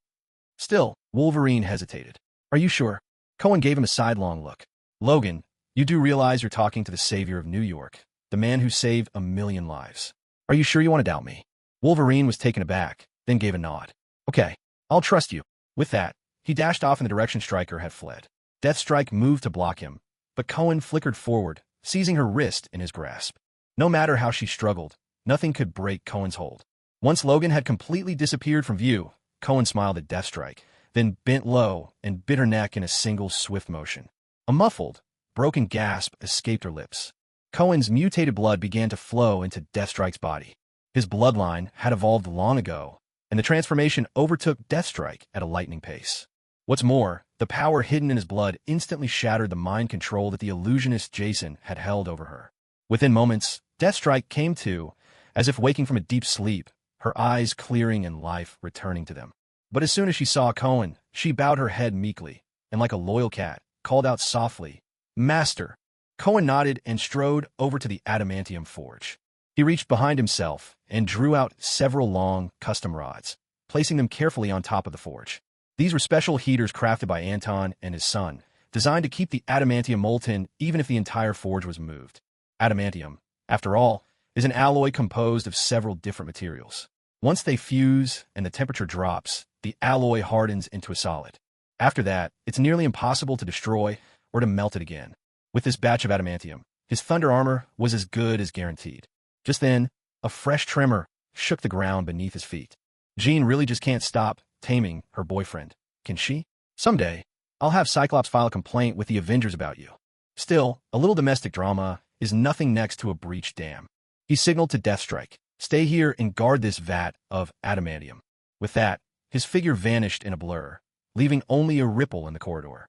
Still, Wolverine hesitated. Are you sure? Cohen gave him a sidelong look. Logan, you do realize you're talking to the savior of New York, the man who saved 1 million lives. Are you sure you want to doubt me? Wolverine was taken aback, then gave a nod. Okay, I'll trust you. With that, he dashed off in the direction Stryker had fled. Deathstrike moved to block him, but Cohen flickered forward, seizing her wrist in his grasp. No matter how she struggled, nothing could break Cohen's hold. Once Logan had completely disappeared from view, Cohen smiled at Deathstrike, then bent low and bit her neck in a single swift motion. A muffled, broken gasp escaped her lips. Cohen's mutated blood began to flow into Deathstrike's body. His bloodline had evolved long ago, and the transformation overtook Deathstrike at a lightning pace. What's more, the power hidden in his blood instantly shattered the mind control that the illusionist Jason had held over her. Within moments, Deathstrike came to, as if waking from a deep sleep, her eyes clearing and life returning to them. But as soon as she saw Cohen, she bowed her head meekly, and like a loyal cat, called out softly, Master! Cohen nodded and strode over to the adamantium forge. He reached behind himself and drew out several long, custom rods, placing them carefully on top of the forge. These were special heaters crafted by Anton and his son, designed to keep the adamantium molten even if the entire forge was moved. Adamantium, after all, is an alloy composed of several different materials. Once they fuse and the temperature drops, the alloy hardens into a solid. After that, it's nearly impossible to destroy or to melt it again. With this batch of adamantium, his thunder armor was as good as guaranteed. Just then, a fresh tremor shook the ground beneath his feet. Jean really just can't stop taming her boyfriend, can she? Someday, I'll have Cyclops file a complaint with the Avengers about you. Still, a little domestic drama is nothing next to a breached dam. He signaled to Deathstrike, stay here and guard this vat of adamantium. With that, his figure vanished in a blur, leaving only a ripple in the corridor.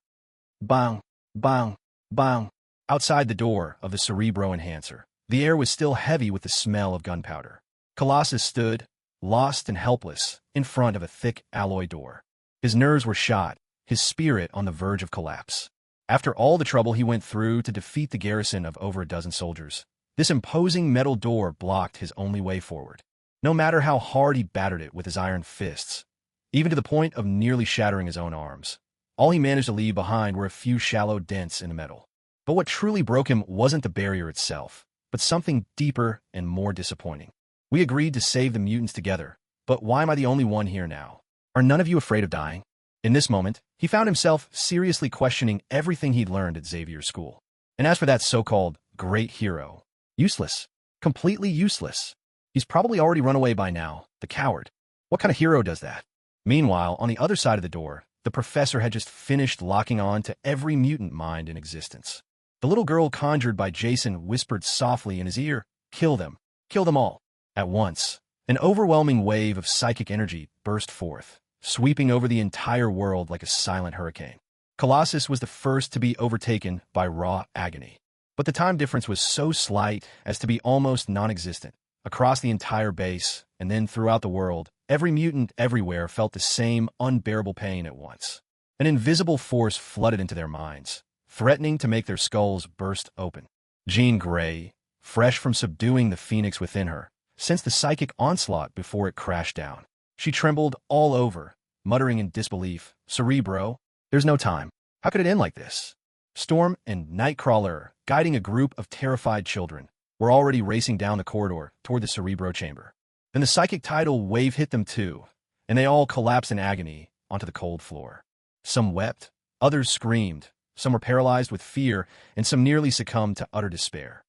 Bang, bang, bang. Outside the door of the Cerebro Enhancer, the air was still heavy with the smell of gunpowder. Colossus stood, lost and helpless, in front of a thick alloy door. His nerves were shot, his spirit on the verge of collapse. After all the trouble he went through to defeat the garrison of over a dozen soldiers, this imposing metal door blocked his only way forward. No matter how hard he battered it with his iron fists, even to the point of nearly shattering his own arms, all he managed to leave behind were a few shallow dents in the metal. But what truly broke him wasn't the barrier itself, but something deeper and more disappointing. We agreed to save the mutants together, but why am I the only one here now? Are none of you afraid of dying? In this moment, he found himself seriously questioning everything he'd learned at Xavier's school. And as for that so-called great hero, useless. Completely useless. He's probably already run away by now, the coward. What kind of hero does that? Meanwhile, on the other side of the door, the professor had just finished locking on to every mutant mind in existence. The little girl conjured by Jason whispered softly in his ear, "Kill them. Kill them all." At once, an overwhelming wave of psychic energy burst forth, sweeping over the entire world like a silent hurricane. Colossus was the first to be overtaken by raw agony. But the time difference was so slight as to be almost non-existent. Across the entire base, and then throughout the world, every mutant everywhere felt the same unbearable pain at once. An invisible force flooded into their minds, threatening to make their skulls burst open. Jean Grey, fresh from subduing the phoenix within her, sensed the psychic onslaught before it crashed down. She trembled all over, muttering in disbelief, "Cerebro, there's no time. How could it end like this?" Storm and Nightcrawler, guiding a group of terrified children, were already racing down the corridor toward the Cerebro chamber. Then the psychic tidal wave hit them too, and they all collapsed in agony onto the cold floor. Some wept, others screamed, some were paralyzed with fear, and some nearly succumbed to utter despair.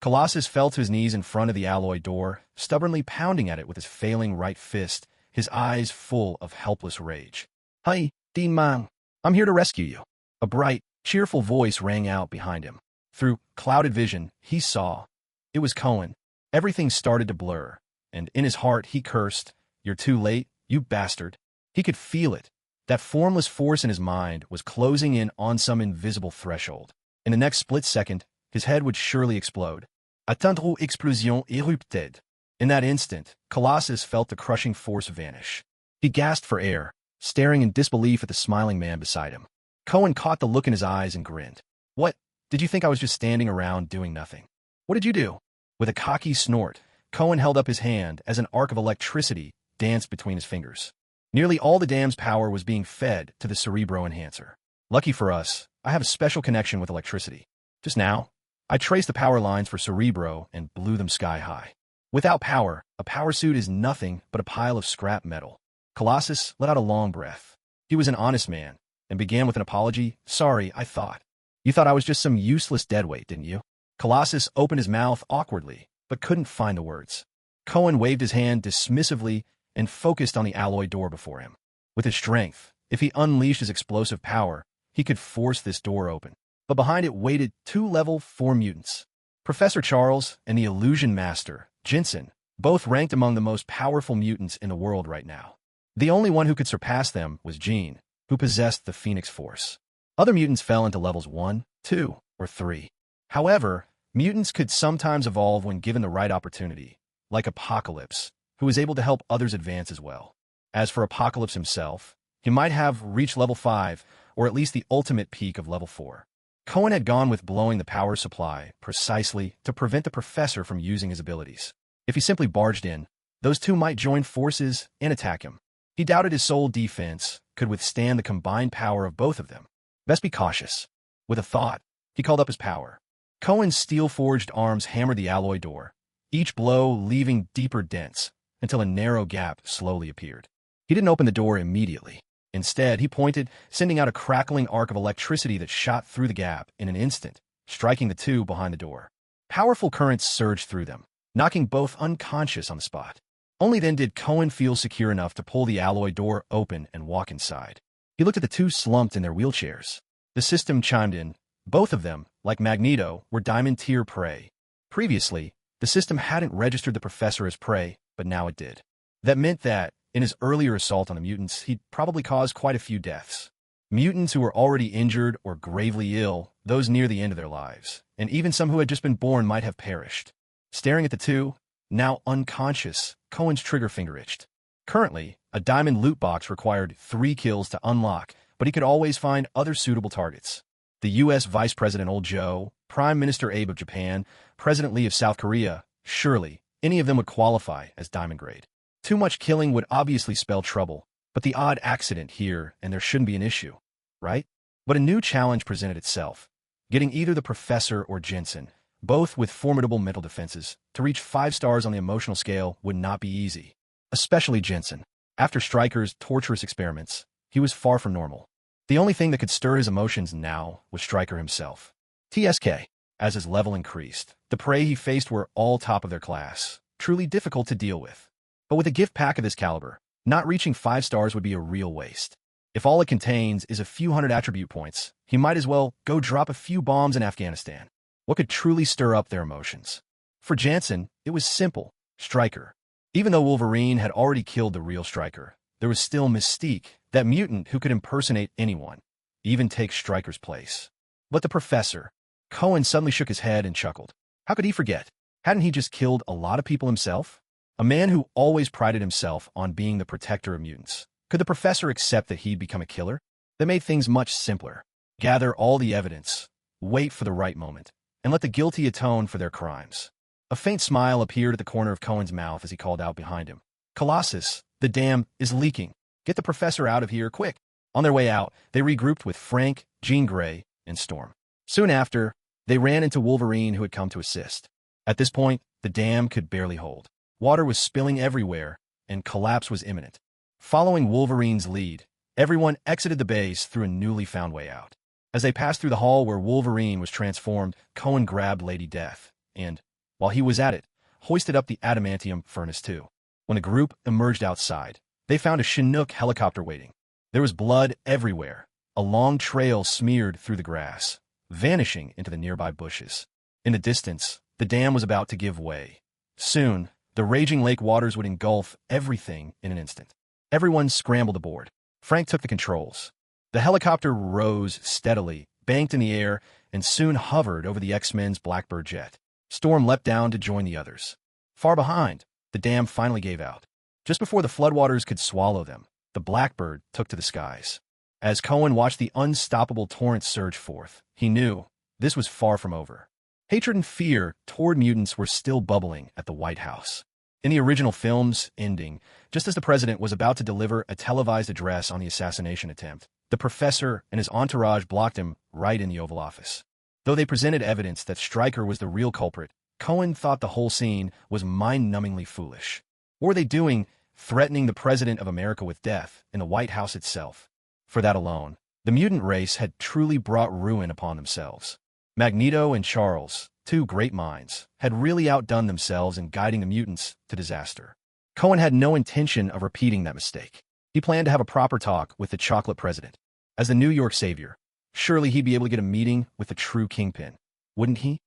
Colossus fell to his knees in front of the alloy door, stubbornly pounding at it with his failing right fist, his eyes full of helpless rage. "Hi, Dean Man. I'm here to rescue you." A bright, cheerful voice rang out behind him. Through clouded vision, he saw. It was Cohen. Everything started to blur, and in his heart he cursed, "You're too late, you bastard." He could feel it. That formless force in his mind was closing in on some invisible threshold. In the next split second, his head would surely explode. Atteindre explosion érupted. In that instant, Colossus felt the crushing force vanish. He gasped for air, staring in disbelief at the smiling man beside him. Cohen caught the look in his eyes and grinned. "What? Did you think I was just standing around doing nothing? What did you do?" With a cocky snort, Cohen held up his hand as an arc of electricity danced between his fingers. Nearly all the dam's power was being fed to the Cerebro enhancer. "Lucky for us, I have a special connection with electricity. Just now, I traced the power lines for Cerebro and blew them sky high. Without power, a power suit is nothing but a pile of scrap metal." Colossus let out a long breath. He was an honest man, and began with an apology. "Sorry, I thought. You thought I was just some useless deadweight, didn't you?" Colossus opened his mouth awkwardly, but couldn't find the words. Cohen waved his hand dismissively and focused on the alloy door before him. With his strength, if he unleashed his explosive power, he could force this door open. But behind it waited two level 4 mutants. Professor Charles and the Illusion Master, Jensen, both ranked among the most powerful mutants in the world right now. The only one who could surpass them was Jean, who possessed the Phoenix Force. Other mutants fell into levels 1, 2, or 3. However, mutants could sometimes evolve when given the right opportunity, like Apocalypse, who was able to help others advance as well. As for Apocalypse himself, he might have reached level 5, or at least the ultimate peak of level 4. Cohen had gone with blowing the power supply precisely to prevent the professor from using his abilities. If he simply barged in, those two might join forces and attack him. He doubted his sole defense could withstand the combined power of both of them. Best be cautious. With a thought, he called up his power. Cohen's steel-forged arms hammered the alloy door, each blow leaving deeper dents until a narrow gap slowly appeared. He didn't open the door immediately. Instead, he pointed, sending out a crackling arc of electricity that shot through the gap in an instant, striking the two behind the door. Powerful currents surged through them, knocking both unconscious on the spot. Only then did Cohen feel secure enough to pull the alloy door open and walk inside. He looked at the two slumped in their wheelchairs. The system chimed in. Both of them, like Magneto, were Diamond-tier prey. Previously, the system hadn't registered the professor as prey, but now it did. That meant that, in his earlier assault on the mutants, he'd probably caused quite a few deaths. Mutants who were already injured or gravely ill, those near the end of their lives, and even some who had just been born might have perished. Staring at the two, now unconscious, Cohen's trigger finger itched. Currently, a diamond loot box required 3 kills to unlock, but he could always find other suitable targets. The U.S. Vice President Old Joe, Prime Minister Abe of Japan, President Lee of South Korea, surely, any of them would qualify as diamond grade. Too much killing would obviously spell trouble, but the odd accident here and there shouldn't be an issue, right? But a new challenge presented itself, getting either the professor or Jensen, both with formidable mental defenses, to reach 5 stars on the emotional scale would not be easy. Especially Jensen. After Stryker's torturous experiments, he was far from normal. The only thing that could stir his emotions now was Stryker himself. TSK. As his level increased, the prey he faced were all top of their class, truly difficult to deal with. But with a gift pack of this caliber, not reaching 5 stars would be a real waste. If all it contains is a few hundred attribute points, he might as well go drop a few bombs in Afghanistan. What could truly stir up their emotions? For Jansen, it was simple: Stryker. Even though Wolverine had already killed the real Stryker, there was still Mystique, that mutant who could impersonate anyone, even take Stryker's place. But the professor, Cohen suddenly shook his head and chuckled. How could he forget? Hadn't he just killed a lot of people himself? A man who always prided himself on being the protector of mutants. Could the professor accept that he'd become a killer? That made things much simpler. Gather all the evidence, wait for the right moment, and let the guilty atone for their crimes. A faint smile appeared at the corner of Cohen's mouth as he called out behind him. Colossus, the dam is leaking. Get the professor out of here, quick. On their way out, they regrouped with Frank, Jean Grey, and Storm. Soon after, they ran into Wolverine, who had come to assist. At this point, the dam could barely hold. Water was spilling everywhere, and collapse was imminent. Following Wolverine's lead, everyone exited the base through a newly found way out. As they passed through the hall where Wolverine was transformed, Cohen grabbed Lady Death, and, while he was at it, hoisted up the adamantium furnace too. When the group emerged outside, they found a Chinook helicopter waiting. There was blood everywhere, a long trail smeared through the grass, vanishing into the nearby bushes. In the distance, the dam was about to give way. Soon, the raging lake waters would engulf everything in an instant. Everyone scrambled aboard. Frank took the controls. The helicopter rose steadily, banked in the air, and soon hovered over the X-Men's Blackbird jet. Storm leapt down to join the others. Far behind, the dam finally gave out. Just before the floodwaters could swallow them, the Blackbird took to the skies. As Cohen watched the unstoppable torrent surge forth, he knew this was far from over. Hatred and fear toward mutants were still bubbling at the White House. In the original film's ending, just as the president was about to deliver a televised address on the assassination attempt, the professor and his entourage blocked him right in the Oval Office. Though they presented evidence that Stryker was the real culprit, Cohen thought the whole scene was mind-numbingly foolish. What were they doing, threatening the President of America with death in the White House itself? For that alone, the mutant race had truly brought ruin upon themselves. Magneto and Charles, two great minds, had really outdone themselves in guiding the mutants to disaster. Cohen had no intention of repeating that mistake. He planned to have a proper talk with the chocolate president. As the New York savior, surely he'd be able to get a meeting with the true kingpin, wouldn't he?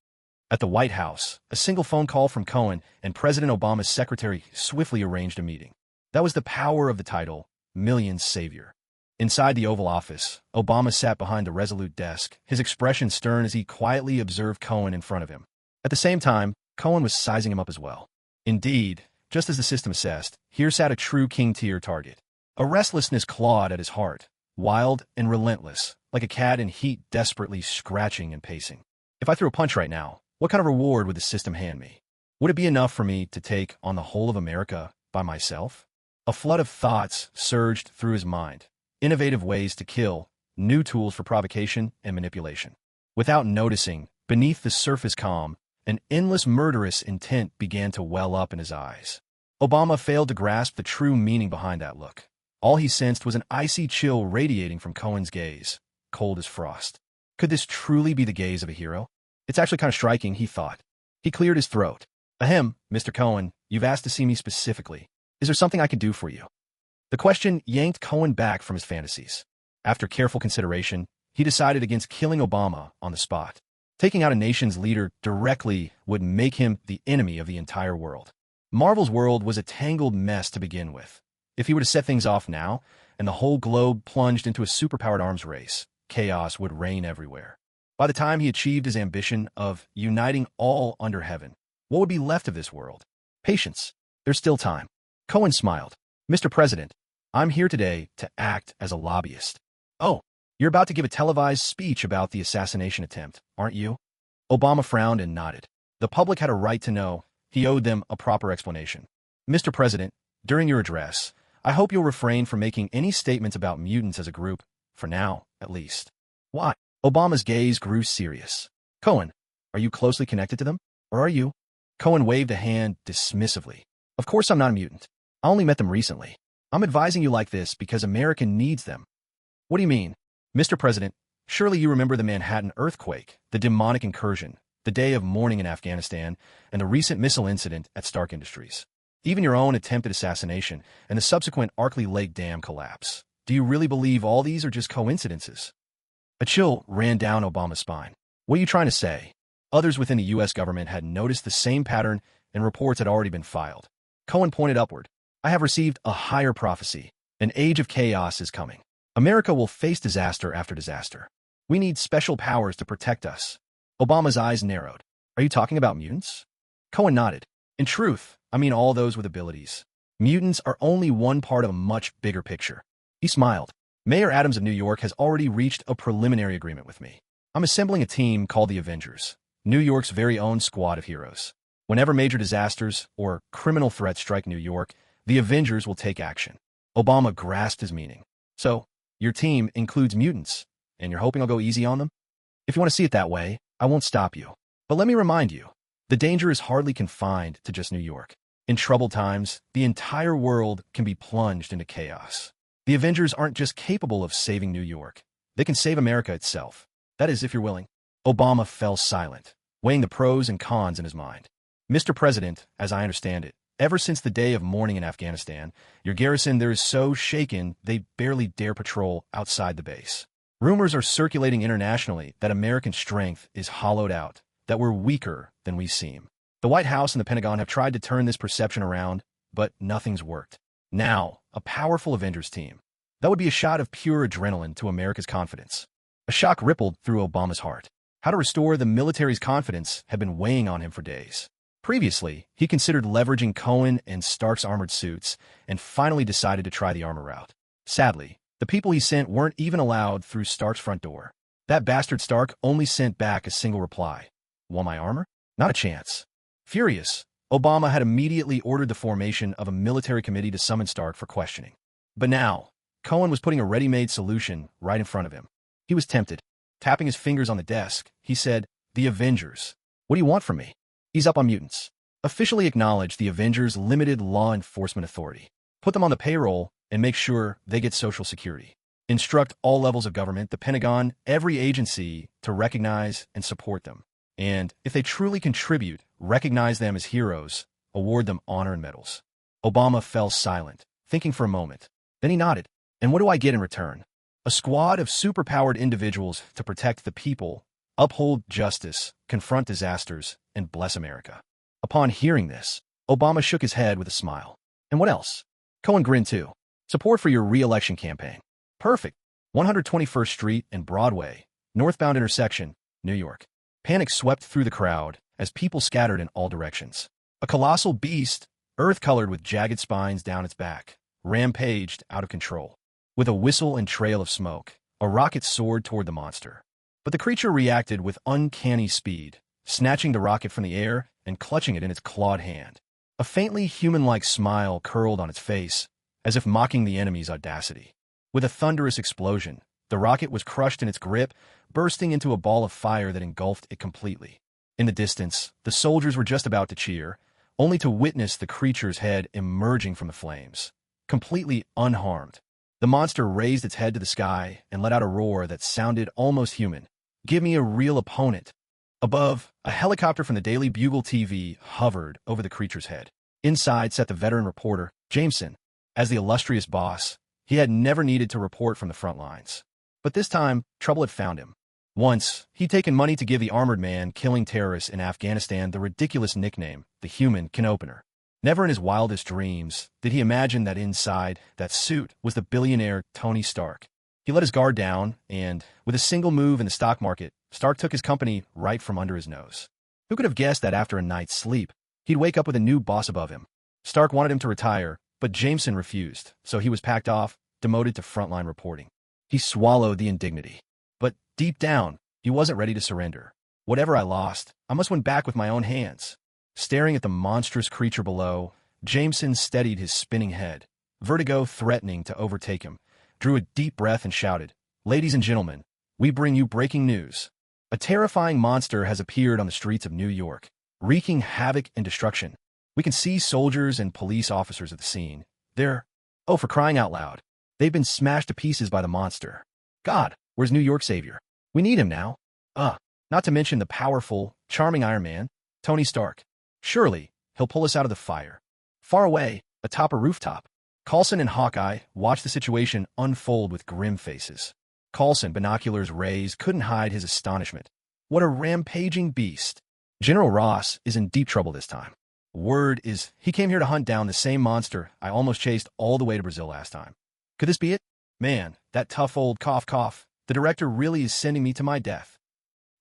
At the White House, a single phone call from Cohen and President Obama's secretary swiftly arranged a meeting. That was the power of the title, Millions Savior. Inside the Oval Office, Obama sat behind a resolute desk, his expression stern as he quietly observed Cohen in front of him. At the same time, Cohen was sizing him up as well. Indeed, just as the system assessed, here sat a true king-tier target. A restlessness clawed at his heart, wild and relentless, like a cat in heat desperately scratching and pacing. If I threw a punch right now, what kind of reward would the system hand me? Would it be enough for me to take on the whole of America by myself? A flood of thoughts surged through his mind. Innovative ways to kill, new tools for provocation and manipulation. Without noticing, beneath the surface calm, an endless murderous intent began to well up in his eyes. Obama failed to grasp the true meaning behind that look. All he sensed was an icy chill radiating from Cohen's gaze, cold as frost. Could this truly be the gaze of a hero? It's actually kind of striking, he thought. He cleared his throat. Ahem, Mr. Cohen, you've asked to see me specifically. Is there something I can do for you? The question yanked Cohen back from his fantasies. After careful consideration, he decided against killing Obama on the spot. Taking out a nation's leader directly would make him the enemy of the entire world. Marvel's world was a tangled mess to begin with. If he were to set things off now, and the whole globe plunged into a superpowered arms race, chaos would reign everywhere. By the time he achieved his ambition of uniting all under heaven, what would be left of this world? Patience. There's still time. Cohen smiled. Mr. President, I'm here today to act as a lobbyist. Oh, you're about to give a televised speech about the assassination attempt, aren't you? Obama frowned and nodded. The public had a right to know. He owed them a proper explanation. Mr. President, during your address, I hope you'll refrain from making any statements about mutants as a group, for now, at least. Why? Obama's gaze grew serious. Cohen, are you closely connected to them? Or are you? Cohen waved a hand dismissively. Of course I'm not a mutant. I only met them recently. I'm advising you like this because America needs them. What do you mean? Mr. President, surely you remember the Manhattan earthquake, the demonic incursion, the day of mourning in Afghanistan, and the recent missile incident at Stark Industries. Even your own attempted assassination and the subsequent Arkley Lake Dam collapse. Do you really believe all these are just coincidences? A chill ran down Obama's spine. What are you trying to say? Others within the U.S. government had noticed the same pattern and reports had already been filed. Cohen pointed upward. I have received a higher prophecy. An age of chaos is coming. America will face disaster after disaster. We need special powers to protect us. Obama's eyes narrowed. Are you talking about mutants? Cohen nodded. In truth, I mean all those with abilities. Mutants are only one part of a much bigger picture. He smiled. Mayor Adams of New York has already reached a preliminary agreement with me. I'm assembling a team called the Avengers, New York's very own squad of heroes. Whenever major disasters or criminal threats strike New York, the Avengers will take action. Obama grasped his meaning. So, your team includes mutants, and you're hoping I'll go easy on them? If you want to see it that way, I won't stop you. But let me remind you, the danger is hardly confined to just New York. In troubled times, the entire world can be plunged into chaos. The Avengers aren't just capable of saving New York. They can save America itself. That is, if you're willing. Obama fell silent, weighing the pros and cons in his mind. Mr. President, as I understand it, ever since the day of mourning in Afghanistan, your garrison there is so shaken they barely dare patrol outside the base. Rumors are circulating internationally that American strength is hollowed out, that we're weaker than we seem. The White House and the Pentagon have tried to turn this perception around, but nothing's worked. Now, a powerful Avengers team. That would be a shot of pure adrenaline to America's confidence. A shock rippled through Obama's heart. How to restore the military's confidence had been weighing on him for days. Previously, he considered leveraging Cohen and Stark's armored suits and finally decided to try the armor route. Sadly, the people he sent weren't even allowed through Stark's front door. That bastard Stark only sent back a single reply. Want my armor? Not a chance. Furious, Obama had immediately ordered the formation of a military committee to summon Stark for questioning. But now, Cohen was putting a ready-made solution right in front of him. He was tempted. Tapping his fingers on the desk, he said, "The Avengers. What do you want from me?" He's up on mutants. Officially acknowledge the Avengers' limited law enforcement authority. Put them on the payroll and make sure they get Social Security. Instruct all levels of government, the Pentagon, every agency to recognize and support them. And if they truly contribute, recognize them as heroes, award them honor and medals. Obama fell silent, thinking for a moment. Then he nodded. And what do I get in return? A squad of superpowered individuals to protect the people, uphold justice, confront disasters, and bless America. Upon hearing this, Obama shook his head with a smile. And what else? Cohen grinned too. Support for your re-election campaign. Perfect. 121st Street and Broadway, northbound intersection, New York. Panic swept through the crowd as people scattered in all directions. A colossal beast, earth-colored with jagged spines down its back, rampaged out of control. With a whistle and trail of smoke, a rocket soared toward the monster. But the creature reacted with uncanny speed, snatching the rocket from the air and clutching it in its clawed hand. A faintly human-like smile curled on its face, as if mocking the enemy's audacity. With a thunderous explosion, the rocket was crushed in its grip, bursting into a ball of fire that engulfed it completely. In the distance, the soldiers were just about to cheer, only to witness the creature's head emerging from the flames. Completely unharmed, the monster raised its head to the sky and let out a roar that sounded almost human. Give me a real opponent. Above, a helicopter from the Daily Bugle TV hovered over the creature's head. Inside sat the veteran reporter, Jameson. As the illustrious boss, he had never needed to report from the front lines. But this time, trouble had found him. Once, he'd taken money to give the armored man killing terrorists in Afghanistan the ridiculous nickname, the Human Can Opener. Never in his wildest dreams did he imagine that inside that suit was the billionaire Tony Stark. He let his guard down, and, with a single move in the stock market, Stark took his company right from under his nose. Who could have guessed that after a night's sleep, he'd wake up with a new boss above him? Stark wanted him to retire, but Jameson refused, so he was packed off, demoted to frontline reporting. He swallowed the indignity. But deep down, he wasn't ready to surrender. Whatever I lost, I must win back with my own hands. Staring at the monstrous creature below, Jameson steadied his spinning head, vertigo threatening to overtake him, drew a deep breath and shouted, "Ladies and gentlemen, we bring you breaking news. A terrifying monster has appeared on the streets of New York, wreaking havoc and destruction. We can see soldiers and police officers at the scene. Oh, for crying out loud. They've been smashed to pieces by the monster. God, where's New York Savior? We need him now. Not to mention the powerful, charming Iron Man, Tony Stark. Surely, he'll pull us out of the fire. Far away, atop a rooftop, Coulson and Hawkeye watched the situation unfold with grim faces. Coulson, binoculars raised, couldn't hide his astonishment. What a rampaging beast. General Ross is in deep trouble this time. Word is he came here to hunt down the same monster I almost chased all the way to Brazil last time. Could this be it? Man, that tough old cough. The director really is sending me to my death.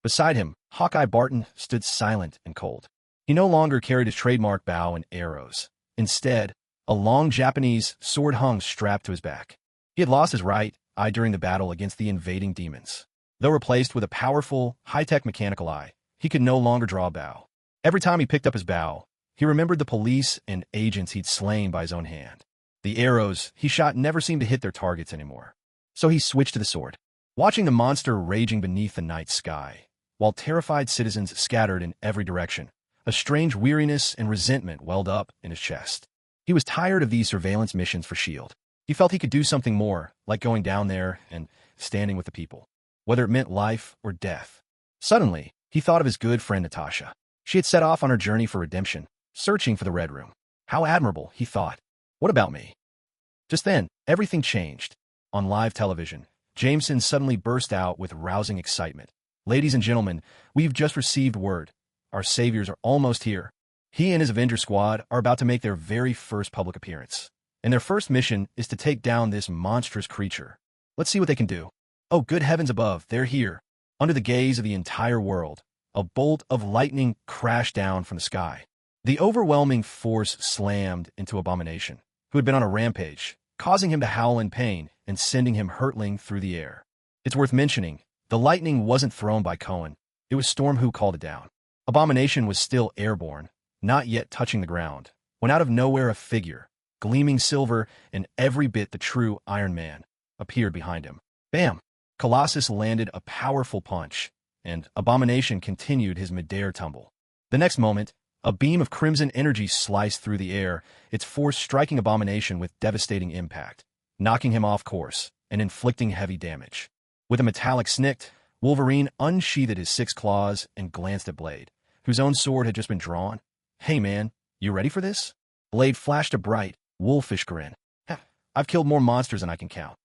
Beside him, Hawkeye Barton stood silent and cold. He no longer carried his trademark bow and arrows. Instead, a long Japanese sword hung strapped to his back. He had lost his right eye during the battle against the invading demons. Though replaced with a powerful, high-tech mechanical eye, he could no longer draw a bow. Every time he picked up his bow, he remembered the police and agents he'd slain by his own hand. The arrows he shot never seemed to hit their targets anymore. So he switched to the sword. Watching the monster raging beneath the night sky, while terrified citizens scattered in every direction, a strange weariness and resentment welled up in his chest. He was tired of these surveillance missions for S.H.I.E.L.D. He felt he could do something more, like going down there and standing with the people, whether it meant life or death. Suddenly, he thought of his good friend Natasha. She had set off on her journey for redemption, searching for the Red Room. How admirable, he thought. What about me? Just then, everything changed. On live television, Jameson suddenly burst out with rousing excitement. Ladies and gentlemen, we've just received word. Our saviors are almost here. He and his Avenger squad are about to make their very first public appearance. And their first mission is to take down this monstrous creature. Let's see what they can do. Oh, good heavens above, they're here. Under the gaze of the entire world, a bolt of lightning crashed down from the sky. The overwhelming force slammed into Abomination, who had been on a rampage, causing him to howl in pain and sending him hurtling through the air. It's worth mentioning, the lightning wasn't thrown by Cohen. It was Storm who called it down. Abomination was still airborne, not yet touching the ground, when out of nowhere a figure, gleaming silver and every bit the true Iron Man, appeared behind him. Bam! Colossus landed a powerful punch, and Abomination continued his mid-air tumble. The next moment, a beam of crimson energy sliced through the air, its force striking Abomination with devastating impact, knocking him off course and inflicting heavy damage. With a metallic snick, Wolverine unsheathed his 6 claws and glanced at Blade, whose own sword had just been drawn. Hey man, you ready for this? Blade flashed a bright, wolfish grin. I've killed more monsters than I can count.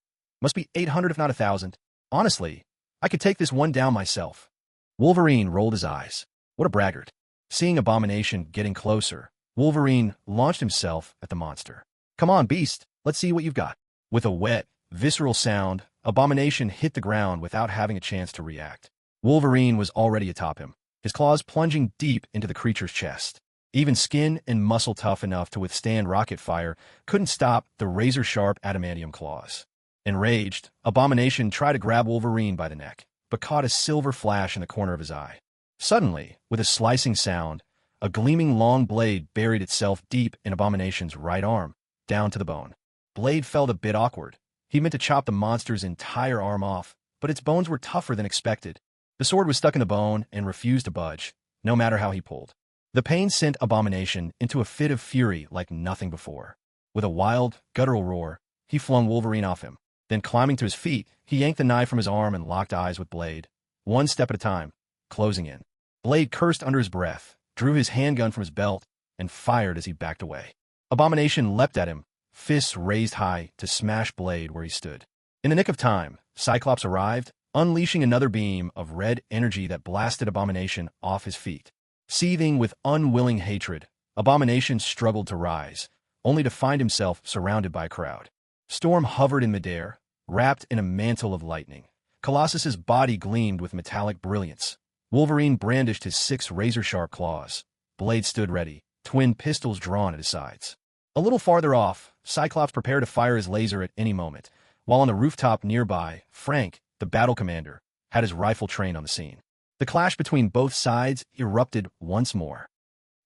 Must be 800 if not 1,000. Honestly, I could take this one down myself. Wolverine rolled his eyes. What a braggart. Seeing Abomination getting closer, Wolverine launched himself at the monster. Come on, beast, let's see what you've got. With a wet, visceral sound, Abomination hit the ground without having a chance to react. Wolverine was already atop him, his claws plunging deep into the creature's chest. Even skin and muscle tough enough to withstand rocket fire couldn't stop the razor-sharp adamantium claws. Enraged, Abomination tried to grab Wolverine by the neck, but caught a silver flash in the corner of his eye. Suddenly, with a slicing sound, a gleaming long blade buried itself deep in Abomination's right arm, down to the bone. Blade felt a bit awkward. He meant to chop the monster's entire arm off, but its bones were tougher than expected. The sword was stuck in the bone and refused to budge, no matter how he pulled. The pain sent Abomination into a fit of fury like nothing before. With a wild, guttural roar, he flung Wolverine off him. Then, climbing to his feet, he yanked the knife from his arm and locked eyes with Blade, one step at a time, closing in. Blade cursed under his breath, drew his handgun from his belt, and fired as he backed away. Abomination leapt at him, fists raised high to smash Blade where he stood. In the nick of time, Cyclops arrived, unleashing another beam of red energy that blasted Abomination off his feet. Seething with unwilling hatred, Abomination struggled to rise, only to find himself surrounded by a crowd. Storm hovered in midair, wrapped in a mantle of lightning. Colossus's body gleamed with metallic brilliance. Wolverine brandished his 6 razor-sharp claws. Blade stood ready, twin pistols drawn at his sides. A little farther off, Cyclops prepared to fire his laser at any moment, while on the rooftop nearby, Frank, the battle commander, had his rifle trained on the scene. The clash between both sides erupted once more.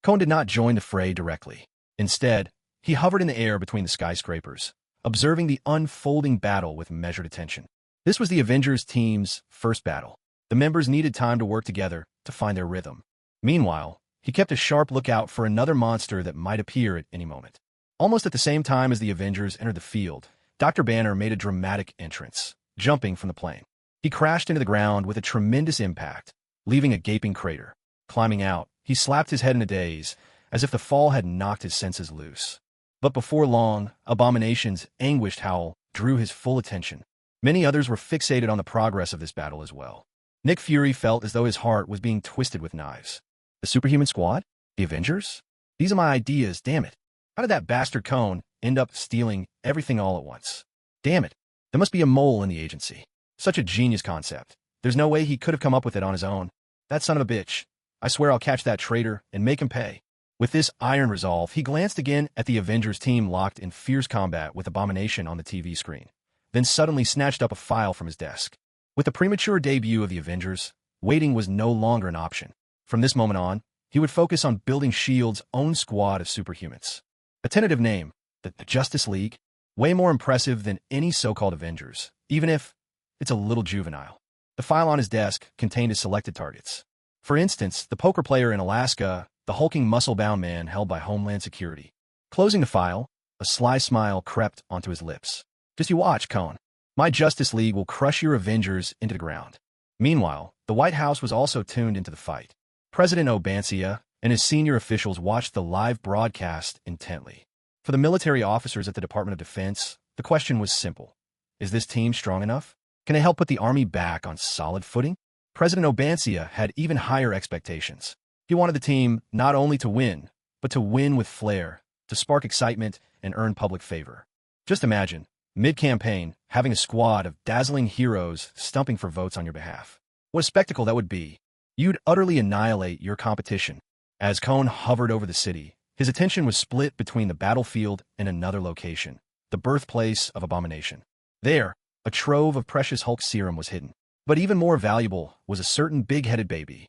Cohen did not join the fray directly. Instead, he hovered in the air between the skyscrapers, observing the unfolding battle with measured attention. This was the Avengers team's first battle. The members needed time to work together to find their rhythm. Meanwhile, he kept a sharp lookout for another monster that might appear at any moment. Almost at the same time as the Avengers entered the field, Dr. Banner made a dramatic entrance. jumping from the plane. He crashed into the ground with a tremendous impact, leaving a gaping crater. Climbing out, he slapped his head in a daze, as if the fall had knocked his senses loose. But before long, Abomination's anguished howl drew his full attention. Many others were fixated on the progress of this battle as well. Nick Fury felt as though his heart was being twisted with knives. The Superhuman Squad? The Avengers? These are my ideas, damn it. How did that bastard Cone end up stealing everything all at once? Damn it. There must be a mole in the agency. Such a genius concept. There's no way he could have come up with it on his own. That son of a bitch. I swear I'll catch that traitor and make him pay. With this iron resolve, he glanced again at the Avengers team locked in fierce combat with Abomination on the TV screen, then suddenly snatched up a file from his desk. With the premature debut of the Avengers, waiting was no longer an option. From this moment on, he would focus on building S.H.I.E.L.'s own squad of superhumans. A tentative name, the Justice League, way more impressive than any so-called Avengers, even if it's a little juvenile. The file on his desk contained his selected targets. For instance, the poker player in Alaska, the hulking muscle-bound man held by Homeland Security. Closing the file, a sly smile crept onto his lips. Just you watch, Cone. My Justice League will crush your Avengers into the ground. Meanwhile, the White House was also tuned into the fight. President Obansia and his senior officials watched the live broadcast intently. For the military officers at the Department of Defense, the question was simple. Is this team strong enough? Can they help put the army back on solid footing? President Obansia had even higher expectations. He wanted the team not only to win, but to win with flair, to spark excitement and earn public favor. Just imagine, mid-campaign, having a squad of dazzling heroes stumping for votes on your behalf. What a spectacle that would be. You'd utterly annihilate your competition. As Cone hovered over the city, his attention was split between the battlefield and another location, the birthplace of Abomination. There, a trove of precious Hulk serum was hidden. But even more valuable was a certain big-headed baby,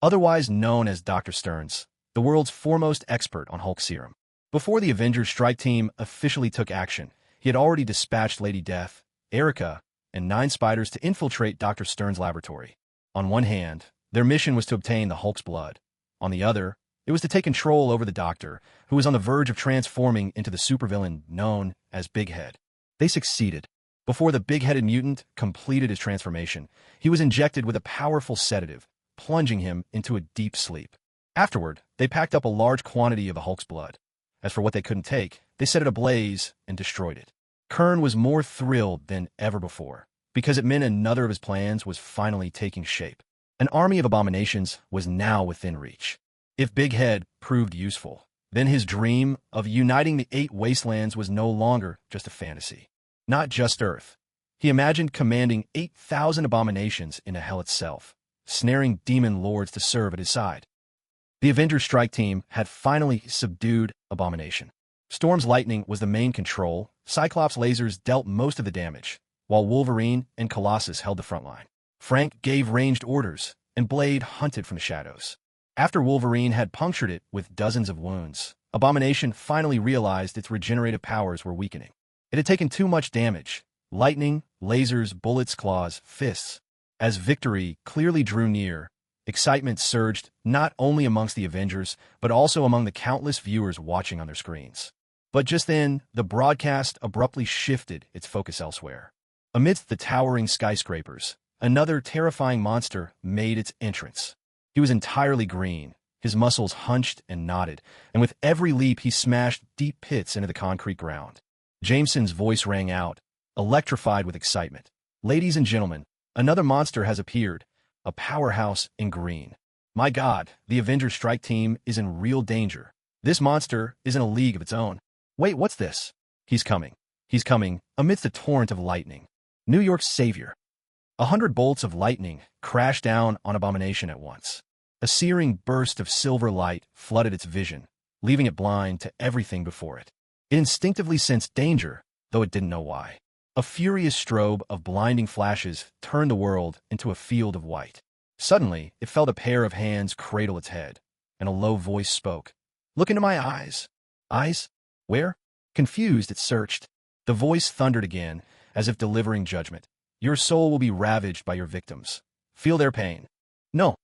otherwise known as Dr. Stearns, the world's foremost expert on Hulk serum. Before the Avengers strike team officially took action, he had already dispatched Lady Death, Erica, and 9 Spiders to infiltrate Dr. Stearns' laboratory. On one hand, their mission was to obtain the Hulk's blood. On the other, it was to take control over the Doctor, who was on the verge of transforming into the supervillain known as Big Head. They succeeded. Before the big-headed mutant completed his transformation, he was injected with a powerful sedative, plunging him into a deep sleep. Afterward, they packed up a large quantity of the Hulk's blood. As for what they couldn't take, they set it ablaze and destroyed it. Kern was more thrilled than ever before, because it meant another of his plans was finally taking shape. An army of abominations was now within reach. If Big Head proved useful, then his dream of uniting the 8 wastelands was no longer just a fantasy. Not just Earth. He imagined commanding 8,000 abominations in a hell itself, snaring demon lords to serve at his side. The Avengers strike team had finally subdued Abomination. Storm's lightning was the main control, Cyclops' lasers dealt most of the damage, while Wolverine and Colossus held the front line. Frank gave ranged orders, and Blade hunted from the shadows. After Wolverine had punctured it with dozens of wounds, Abomination finally realized its regenerative powers were weakening. It had taken too much damage. Lightning, lasers, bullets, claws, fists. As victory clearly drew near, excitement surged not only amongst the Avengers, but also among the countless viewers watching on their screens. But just then, the broadcast abruptly shifted its focus elsewhere. Amidst the towering skyscrapers, another terrifying monster made its entrance. He was entirely green, his muscles hunched and knotted, and with every leap he smashed deep pits into the concrete ground. Jameson's voice rang out, electrified with excitement. Ladies and gentlemen, another monster has appeared, a powerhouse in green. My God, the Avengers strike team is in real danger. This monster is in a league of its own. Wait, what's this? He's coming. He's coming, amidst a torrent of lightning. New York's savior. 100 bolts of lightning crashed down on Abomination at once. A searing burst of silver light flooded its vision, leaving it blind to everything before it. It instinctively sensed danger, though it didn't know why. A furious strobe of blinding flashes turned the world into a field of white. Suddenly, it felt a pair of hands cradle its head, and a low voice spoke. Look into my eyes. Eyes? Where? Confused, it searched. The voice thundered again, as if delivering judgment. Your soul will be ravaged by your victims. Feel their pain. No.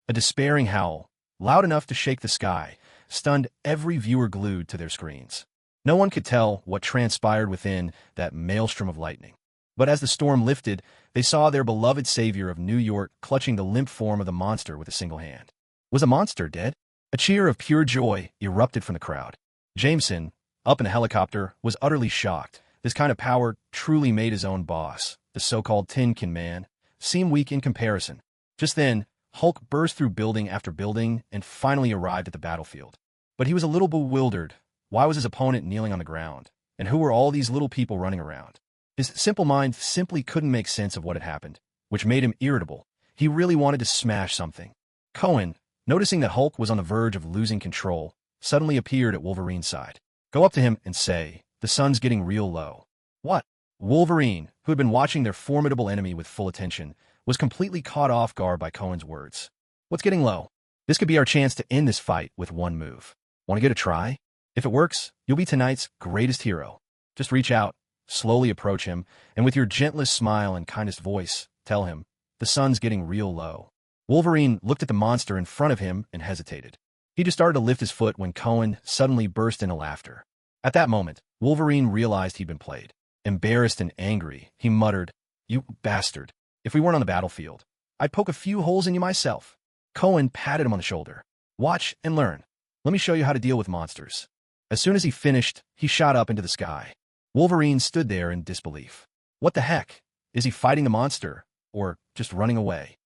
A despairing howl, loud enough to shake the sky, stunned every viewer glued to their screens. No one could tell what transpired within that maelstrom of lightning. But as the storm lifted, they saw their beloved savior of New York clutching the limp form of the monster with a single hand. Was the monster dead? A cheer of pure joy erupted from the crowd. Jameson, up in the helicopter, was utterly shocked. This kind of power truly made his own boss, the so-called Tin Can Man, seem weak in comparison. Just then, Hulk burst through building after building and finally arrived at the battlefield. But he was a little bewildered. Why was his opponent kneeling on the ground? And who were all these little people running around? His simple mind simply couldn't make sense of what had happened, which made him irritable. He really wanted to smash something. Cohen, noticing that Hulk was on the verge of losing control, suddenly appeared at Wolverine's side. Go up to him and say, "The sun's getting real low." What? Wolverine, who had been watching their formidable enemy with full attention, was completely caught off guard by Cohen's words. What's getting low? This could be our chance to end this fight with one move. Want to get a try? If it works, you'll be tonight's greatest hero. Just reach out, slowly approach him, and with your gentlest smile and kindest voice, tell him, "The sun's getting real low." Wolverine looked at the monster in front of him and hesitated. He just started to lift his foot when Cohen suddenly burst into laughter. At that moment, Wolverine realized he'd been played. Embarrassed and angry, he muttered, "You bastard. If we weren't on the battlefield, I'd poke a few holes in you myself." Cohen patted him on the shoulder. "Watch and learn. Let me show you how to deal with monsters." As soon as he finished, he shot up into the sky. Wolverine stood there in disbelief. What the heck? Is he fighting the monster, or just running away?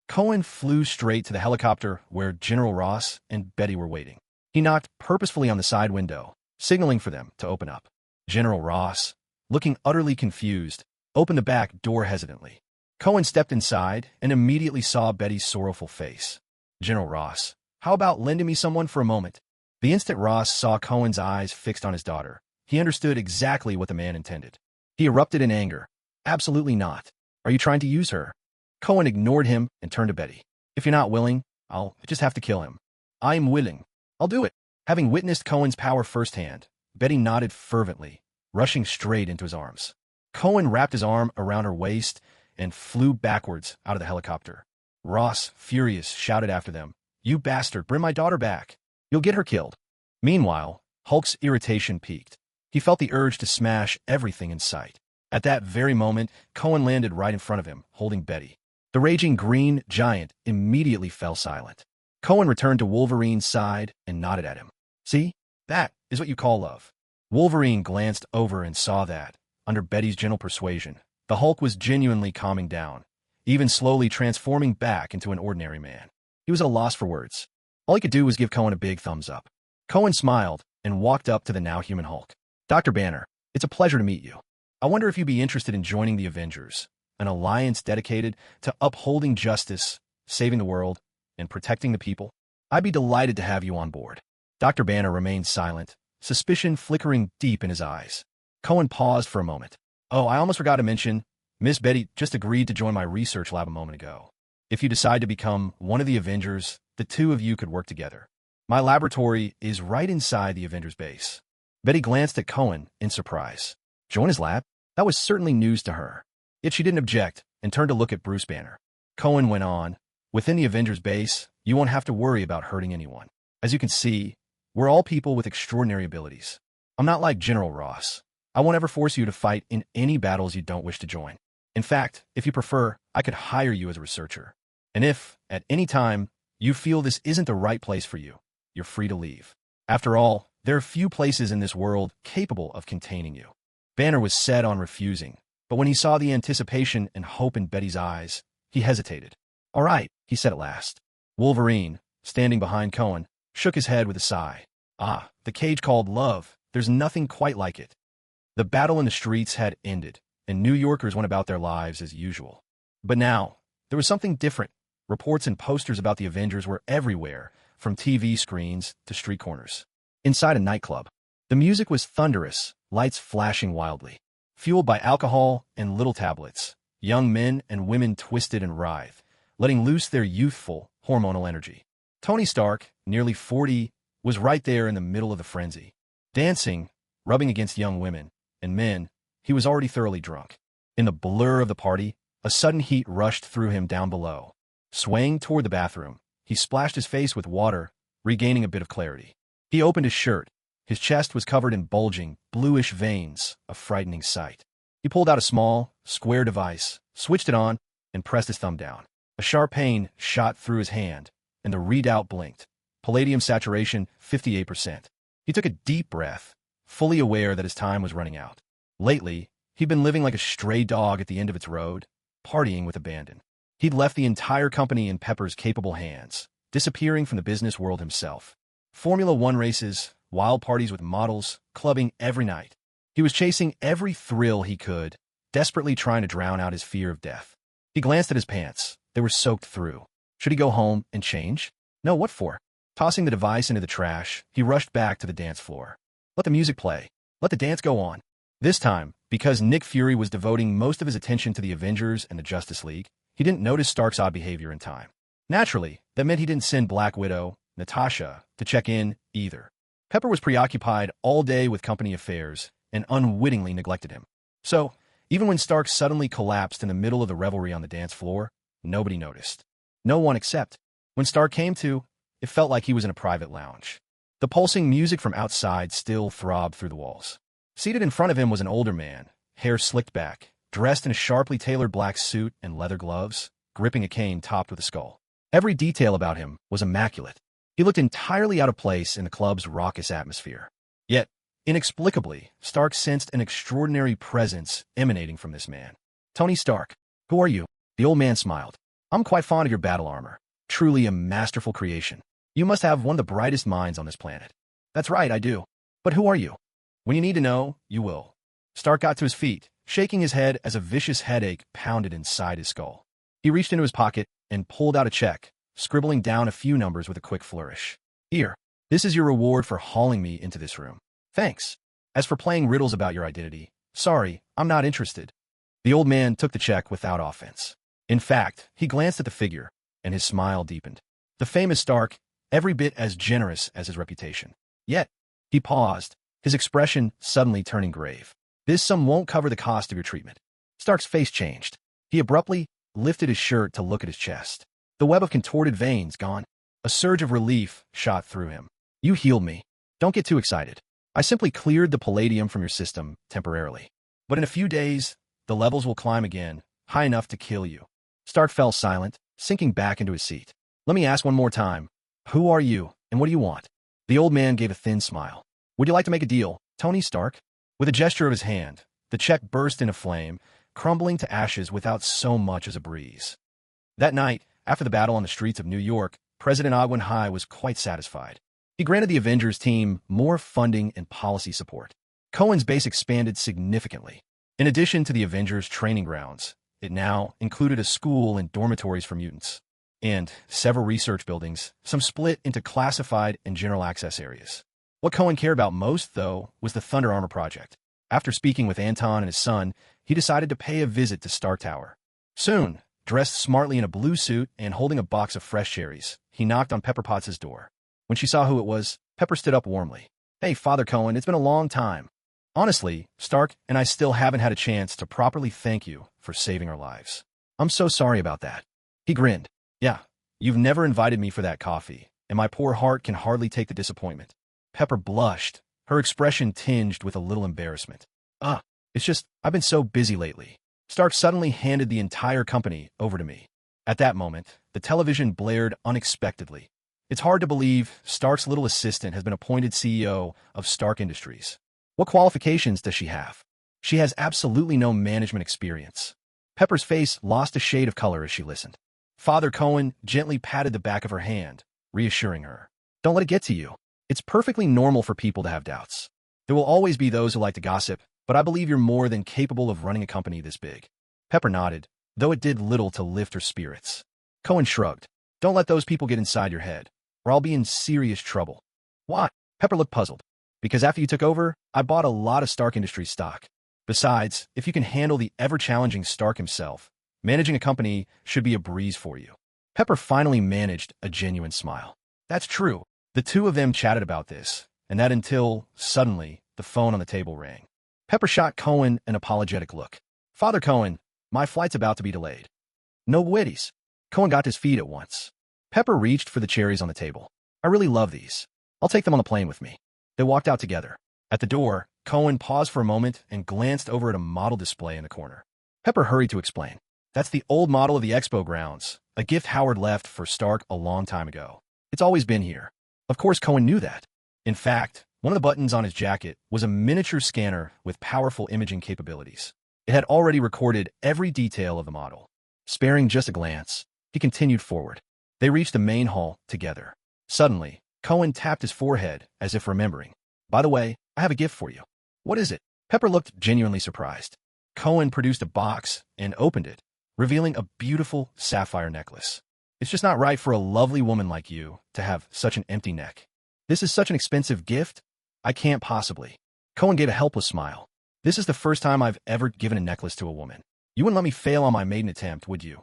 Cohen flew straight to the helicopter where General Ross and Betty were waiting. He knocked purposefully on the side window, signaling for them to open up. General Ross, looking utterly confused, opened the back door hesitantly. Cohen stepped inside and immediately saw Betty's sorrowful face. "General Ross, how about lending me someone for a moment?" The instant Ross saw Cohen's eyes fixed on his daughter, he understood exactly what the man intended. He erupted in anger. "Absolutely not. Are you trying to use her?" Cohen ignored him and turned to Betty. "If you're not willing, I'll just have to kill him." "I'm willing. I'll do it." Having witnessed Cohen's power firsthand, Betty nodded fervently, rushing straight into his arms. Cohen wrapped his arm around her waist and flew backwards out of the helicopter. Ross, furious, shouted after them, "You bastard, bring my daughter back. You'll get her killed." Meanwhile, Hulk's irritation peaked. He felt the urge to smash everything in sight. At that very moment, Cohen landed right in front of him, holding Betty. The raging green giant immediately fell silent. Cohen returned to Wolverine's side and nodded at him. "See? That is what you call love." Wolverine glanced over and saw that, under Betty's gentle persuasion, the Hulk was genuinely calming down, even slowly transforming back into an ordinary man. He was at a loss for words. All he could do was give Cohen a big thumbs up. Cohen smiled and walked up to the now human Hulk. "Dr. Banner, it's a pleasure to meet you. I wonder if you'd be interested in joining the Avengers, an alliance dedicated to upholding justice, saving the world, and protecting the people. I'd be delighted to have you on board." Dr. Banner remained silent, suspicion flickering deep in his eyes. Cohen paused for a moment. "Oh, I almost forgot to mention, Miss Betty just agreed to join my research lab a moment ago. If you decide to become one of the Avengers, the two of you could work together. My laboratory is right inside the Avengers base." Betty glanced at Cohen in surprise. Join his lab? That was certainly news to her. Yet she didn't object and turned to look at Bruce Banner. Cohen went on, "Within the Avengers base, you won't have to worry about hurting anyone. As you can see, we're all people with extraordinary abilities. I'm not like General Ross. I won't ever force you to fight in any battles you don't wish to join. In fact, if you prefer, I could hire you as a researcher. And if, at any time, you feel this isn't the right place for you, you're free to leave. After all, there are few places in this world capable of containing you." Banner was set on refusing, but when he saw the anticipation and hope in Betty's eyes, he hesitated. "All right," he said at last. Wolverine, standing behind Cohen, shook his head with a sigh. "Ah, the cage called love. There's nothing quite like it." The battle in the streets had ended, and New Yorkers went about their lives as usual. But now, there was something different. Reports and posters about the Avengers were everywhere, from TV screens to street corners. Inside a nightclub, the music was thunderous, lights flashing wildly. Fueled by alcohol and little tablets, young men and women twisted and writhed, letting loose their youthful, hormonal energy. Tony Stark, nearly 40, was right there in the middle of the frenzy. Dancing, rubbing against young women and men, he was already thoroughly drunk. In the blur of the party, a sudden heat rushed through him down below. Swaying toward the bathroom, he splashed his face with water, regaining a bit of clarity. He opened his shirt. His chest was covered in bulging, bluish veins, a frightening sight. He pulled out a small, square device, switched it on, and pressed his thumb down. A sharp pain shot through his hand, and the readout blinked. Palladium saturation, 58%. He took a deep breath, fully aware that his time was running out. Lately, he'd been living like a stray dog at the end of its road, partying with abandon. He'd left the entire company in Pepper's capable hands, disappearing from the business world himself. Formula One races, wild parties with models, clubbing every night. He was chasing every thrill he could, desperately trying to drown out his fear of death. He glanced at his pants. They were soaked through. Should he go home and change? No, what for? Tossing the device into the trash, he rushed back to the dance floor. Let the music play. Let the dance go on. This time, because Nick Fury was devoting most of his attention to the Avengers and the Justice League, he didn't notice Stark's odd behavior in time. Naturally, that meant he didn't send Black Widow, Natasha, to check in either. Pepper was preoccupied all day with company affairs and unwittingly neglected him. So, even when Stark suddenly collapsed in the middle of the revelry on the dance floor, nobody noticed. No one except, when Stark came to, it felt like he was in a private lounge. The pulsing music from outside still throbbed through the walls. Seated in front of him was an older man, hair slicked back, dressed in a sharply tailored black suit and leather gloves, gripping a cane topped with a skull. Every detail about him was immaculate. He looked entirely out of place in the club's raucous atmosphere. Yet, inexplicably, Stark sensed an extraordinary presence emanating from this man. Tony Stark, who are you? The old man smiled. I'm quite fond of your battle armor. Truly a masterful creation. You must have one of the brightest minds on this planet. That's right, I do. But who are you? When you need to know, you will. Stark got to his feet, shaking his head as a vicious headache pounded inside his skull. He reached into his pocket and pulled out a check, scribbling down a few numbers with a quick flourish. Here, this is your reward for hauling me into this room. Thanks. As for playing riddles about your identity, sorry, I'm not interested. The old man took the check without offense. In fact, he glanced at the figure, and his smile deepened. The famous Stark, every bit as generous as his reputation. Yet, he paused, his expression suddenly turning grave. This sum won't cover the cost of your treatment. Stark's face changed. He abruptly lifted his shirt to look at his chest. The web of contorted veins gone. A surge of relief shot through him. You healed me. Don't get too excited. I simply cleared the palladium from your system temporarily. But in a few days, the levels will climb again, high enough to kill you. Stark fell silent, sinking back into his seat. Let me ask one more time. Who are you, and what do you want? The old man gave a thin smile. Would you like to make a deal, Tony Stark? With a gesture of his hand, the check burst into flame, crumbling to ashes without so much as a breeze. That night, after the battle on the streets of New York, President Ogwen High was quite satisfied. He granted the Avengers team more funding and policy support. Cohen's base expanded significantly. In addition to the Avengers training grounds, it now included a school and dormitories for mutants, and several research buildings, some split into classified and general access areas. What Cohen cared about most, though, was the Thunder Armor project. After speaking with Anton and his son, he decided to pay a visit to Star Tower. Soon, dressed smartly in a blue suit and holding a box of fresh cherries, he knocked on Pepper Potts' door. When she saw who it was, Pepper stood up warmly. Hey, Father Cohen, it's been a long time. Honestly, Stark and I still haven't had a chance to properly thank you for saving our lives. I'm so sorry about that. He grinned. Yeah, you've never invited me for that coffee, and my poor heart can hardly take the disappointment. Pepper blushed, her expression tinged with a little embarrassment. It's just, I've been so busy lately. Stark suddenly handed the entire company over to me. At that moment, the television blared unexpectedly. It's hard to believe Stark's little assistant has been appointed CEO of Stark Industries. What qualifications does she have? She has absolutely no management experience. Pepper's face lost a shade of color as she listened. Father Cohen gently patted the back of her hand, reassuring her. Don't let it get to you. It's perfectly normal for people to have doubts. There will always be those who like to gossip, but I believe you're more than capable of running a company this big. Pepper nodded, though it did little to lift her spirits. Cohen shrugged. Don't let those people get inside your head, or I'll be in serious trouble. Why? Pepper looked puzzled. Because after you took over, I bought a lot of Stark Industries stock. Besides, if you can handle the ever-challenging Stark himself, managing a company should be a breeze for you. Pepper finally managed a genuine smile. That's true. The two of them chatted about this, and that until, suddenly, the phone on the table rang. Pepper shot Cohen an apologetic look. Father Cohen, my flight's about to be delayed. No witties. Cohen got to his feet at once. Pepper reached for the cherries on the table. I really love these. I'll take them on the plane with me. They walked out together. At the door, Cohen paused for a moment and glanced over at a model display in the corner. Pepper hurried to explain. That's the old model of the expo grounds, a gift Howard left for Stark a long time ago. It's always been here. Of course, Cohen knew that. In fact, one of the buttons on his jacket was a miniature scanner with powerful imaging capabilities. It had already recorded every detail of the model. Sparing just a glance, he continued forward. They reached the main hall together. Suddenly, Cohen tapped his forehead as if remembering. By the way, I have a gift for you. What is it? Pepper looked genuinely surprised. Cohen produced a box and opened it, revealing a beautiful sapphire necklace. It's just not right for a lovely woman like you to have such an empty neck. This is such an expensive gift. I can't possibly. Cohen gave a helpless smile. This is the first time I've ever given a necklace to a woman. You wouldn't let me fail on my maiden attempt, would you?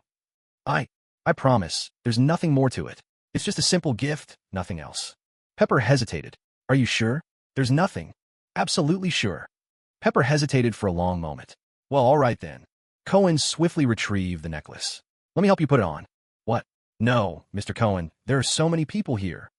I promise, there's nothing more to it. It's just a simple gift, nothing else. Pepper hesitated. Are you sure? There's nothing. Absolutely sure. Pepper hesitated for a long moment. Well, all right then. Cohen swiftly retrieved the necklace. Let me help you put it on. What? No, Mr. Cohen, there are so many people here.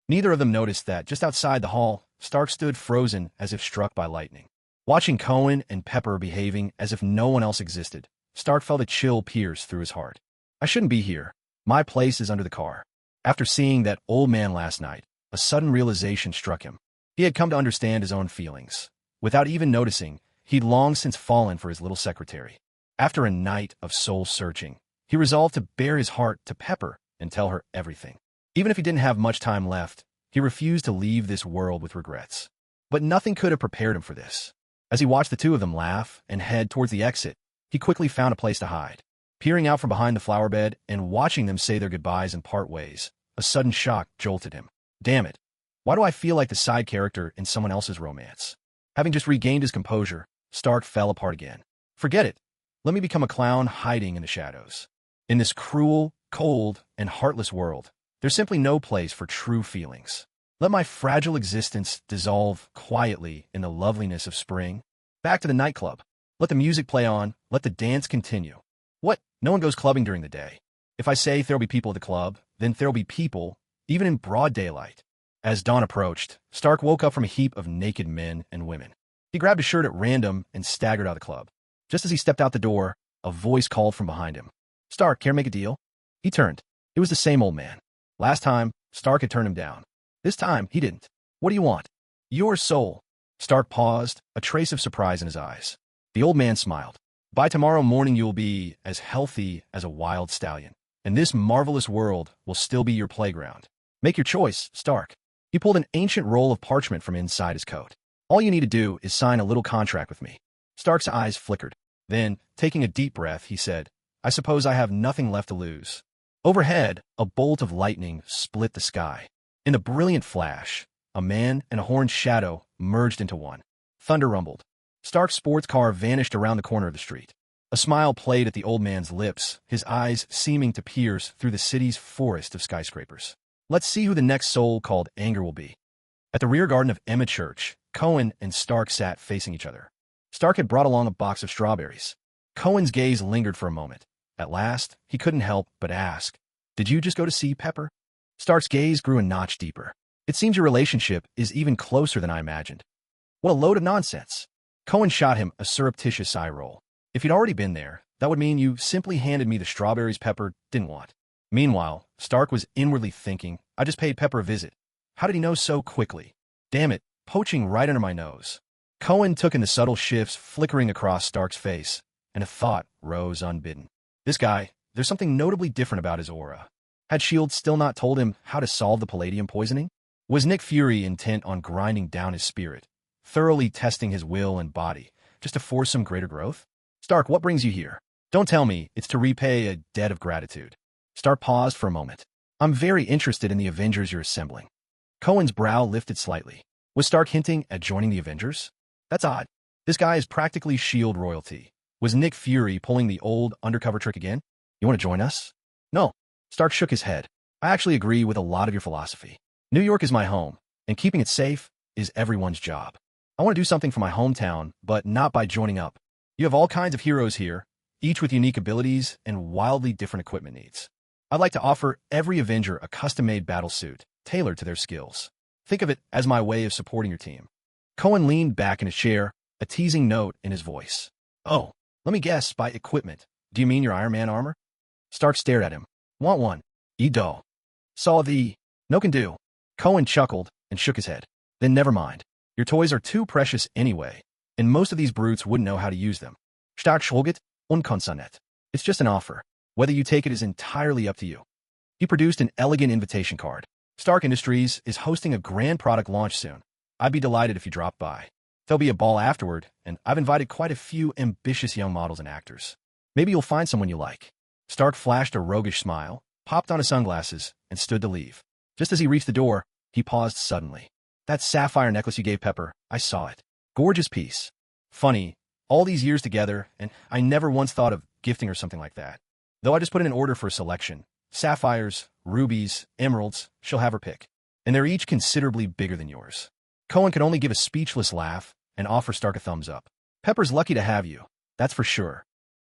Neither of them noticed that just outside the hall, Stark stood frozen as if struck by lightning. Watching Cohen and Pepper behaving as if no one else existed, Stark felt a chill pierce through his heart. I shouldn't be here. My place is under the car. After seeing that old man last night, a sudden realization struck him. He had come to understand his own feelings. Without even noticing, he'd long since fallen for his little secretary. After a night of soul-searching, he resolved to bare his heart to Pepper and tell her everything. Even if he didn't have much time left, he refused to leave this world with regrets. But nothing could have prepared him for this. As he watched the two of them laugh and head towards the exit, he quickly found a place to hide. Peering out from behind the flower bed and watching them say their goodbyes and part ways, a sudden shock jolted him. Damn it. Why do I feel like the side character in someone else's romance? Having just regained his composure, Stark fell apart again. Forget it. Let me become a clown hiding in the shadows. In this cruel, cold, and heartless world, there's simply no place for true feelings. Let my fragile existence dissolve quietly in the loveliness of spring. Back to the nightclub. Let the music play on. Let the dance continue. What? No one goes clubbing during the day. If I say there'll be people at the club, then there'll be people, even in broad daylight. As dawn approached, Stark woke up from a heap of naked men and women. He grabbed a shirt at random and staggered out of the club. Just as he stepped out the door, a voice called from behind him. Stark, care to make a deal? He turned. It was the same old man. Last time, Stark had turned him down. This time, he didn't. What do you want? Your soul. Stark paused, a trace of surprise in his eyes. The old man smiled. By tomorrow morning, you will be as healthy as a wild stallion, and this marvelous world will still be your playground. Make your choice, Stark. He pulled an ancient roll of parchment from inside his coat. All you need to do is sign a little contract with me. Stark's eyes flickered. Then, taking a deep breath, he said, I suppose I have nothing left to lose. Overhead, a bolt of lightning split the sky. In a brilliant flash, a man and a horned shadow merged into one. Thunder rumbled. Stark's sports car vanished around the corner of the street. A smile played at the old man's lips, his eyes seeming to pierce through the city's forest of skyscrapers. Let's see who the next soul called Anger will be. At the rear garden of Emma Church, Cohen and Stark sat facing each other. Stark had brought along a box of strawberries. Cohen's gaze lingered for a moment. At last, he couldn't help but ask, Did you just go to see Pepper? Stark's gaze grew a notch deeper. It seems your relationship is even closer than I imagined. What a load of nonsense. Cohen shot him a surreptitious eye roll. If you'd already been there, that would mean you simply handed me the strawberries Pepper didn't want. Meanwhile, Stark was inwardly thinking, I just paid Pepper a visit. How did he know so quickly? Damn it, poaching right under my nose. Cohen took in the subtle shifts flickering across Stark's face, and a thought rose unbidden. This guy, there's something notably different about his aura. Had S.H.I.E.L.D. still not told him how to solve the palladium poisoning? Was Nick Fury intent on grinding down his spirit, thoroughly testing his will and body, just to force some greater growth? Stark, what brings you here? Don't tell me it's to repay a debt of gratitude. Stark paused for a moment. I'm very interested in the Avengers you're assembling. Cohen's brow lifted slightly. Was Stark hinting at joining the Avengers? That's odd. This guy is practically S.H.I.E.L.D. royalty. Was Nick Fury pulling the old undercover trick again? You want to join us? No. Stark shook his head. I actually agree with a lot of your philosophy. New York is my home, and keeping it safe is everyone's job. I want to do something for my hometown, but not by joining up. You have all kinds of heroes here, each with unique abilities and wildly different equipment needs. I'd like to offer every Avenger a custom-made battle suit, tailored to their skills. Think of it as my way of supporting your team. Cohen leaned back in his chair, a teasing note in his voice. Oh, let me guess, by equipment. Do you mean your Iron Man armor? Stark stared at him. Want one? Do. Saw the... No can do. Cohen chuckled and shook his head. Then never mind. Your toys are too precious anyway, and most of these brutes wouldn't know how to use them. Stark schulget unkonsonet. It's just an offer. Whether you take it is entirely up to you. He produced an elegant invitation card. Stark Industries is hosting a grand product launch soon. I'd be delighted if you dropped by. There'll be a ball afterward, and I've invited quite a few ambitious young models and actors. Maybe you'll find someone you like. Stark flashed a roguish smile, popped on his sunglasses, and stood to leave. Just as he reached the door, he paused suddenly. That sapphire necklace you gave Pepper, I saw it. Gorgeous piece. Funny, all these years together, and I never once thought of gifting her something like that. Though I just put in an order for a selection. Sapphires, rubies, emeralds, she'll have her pick. And they're each considerably bigger than yours. Cohen could only give a speechless laugh and offer Stark a thumbs up. Pepper's lucky to have you, that's for sure.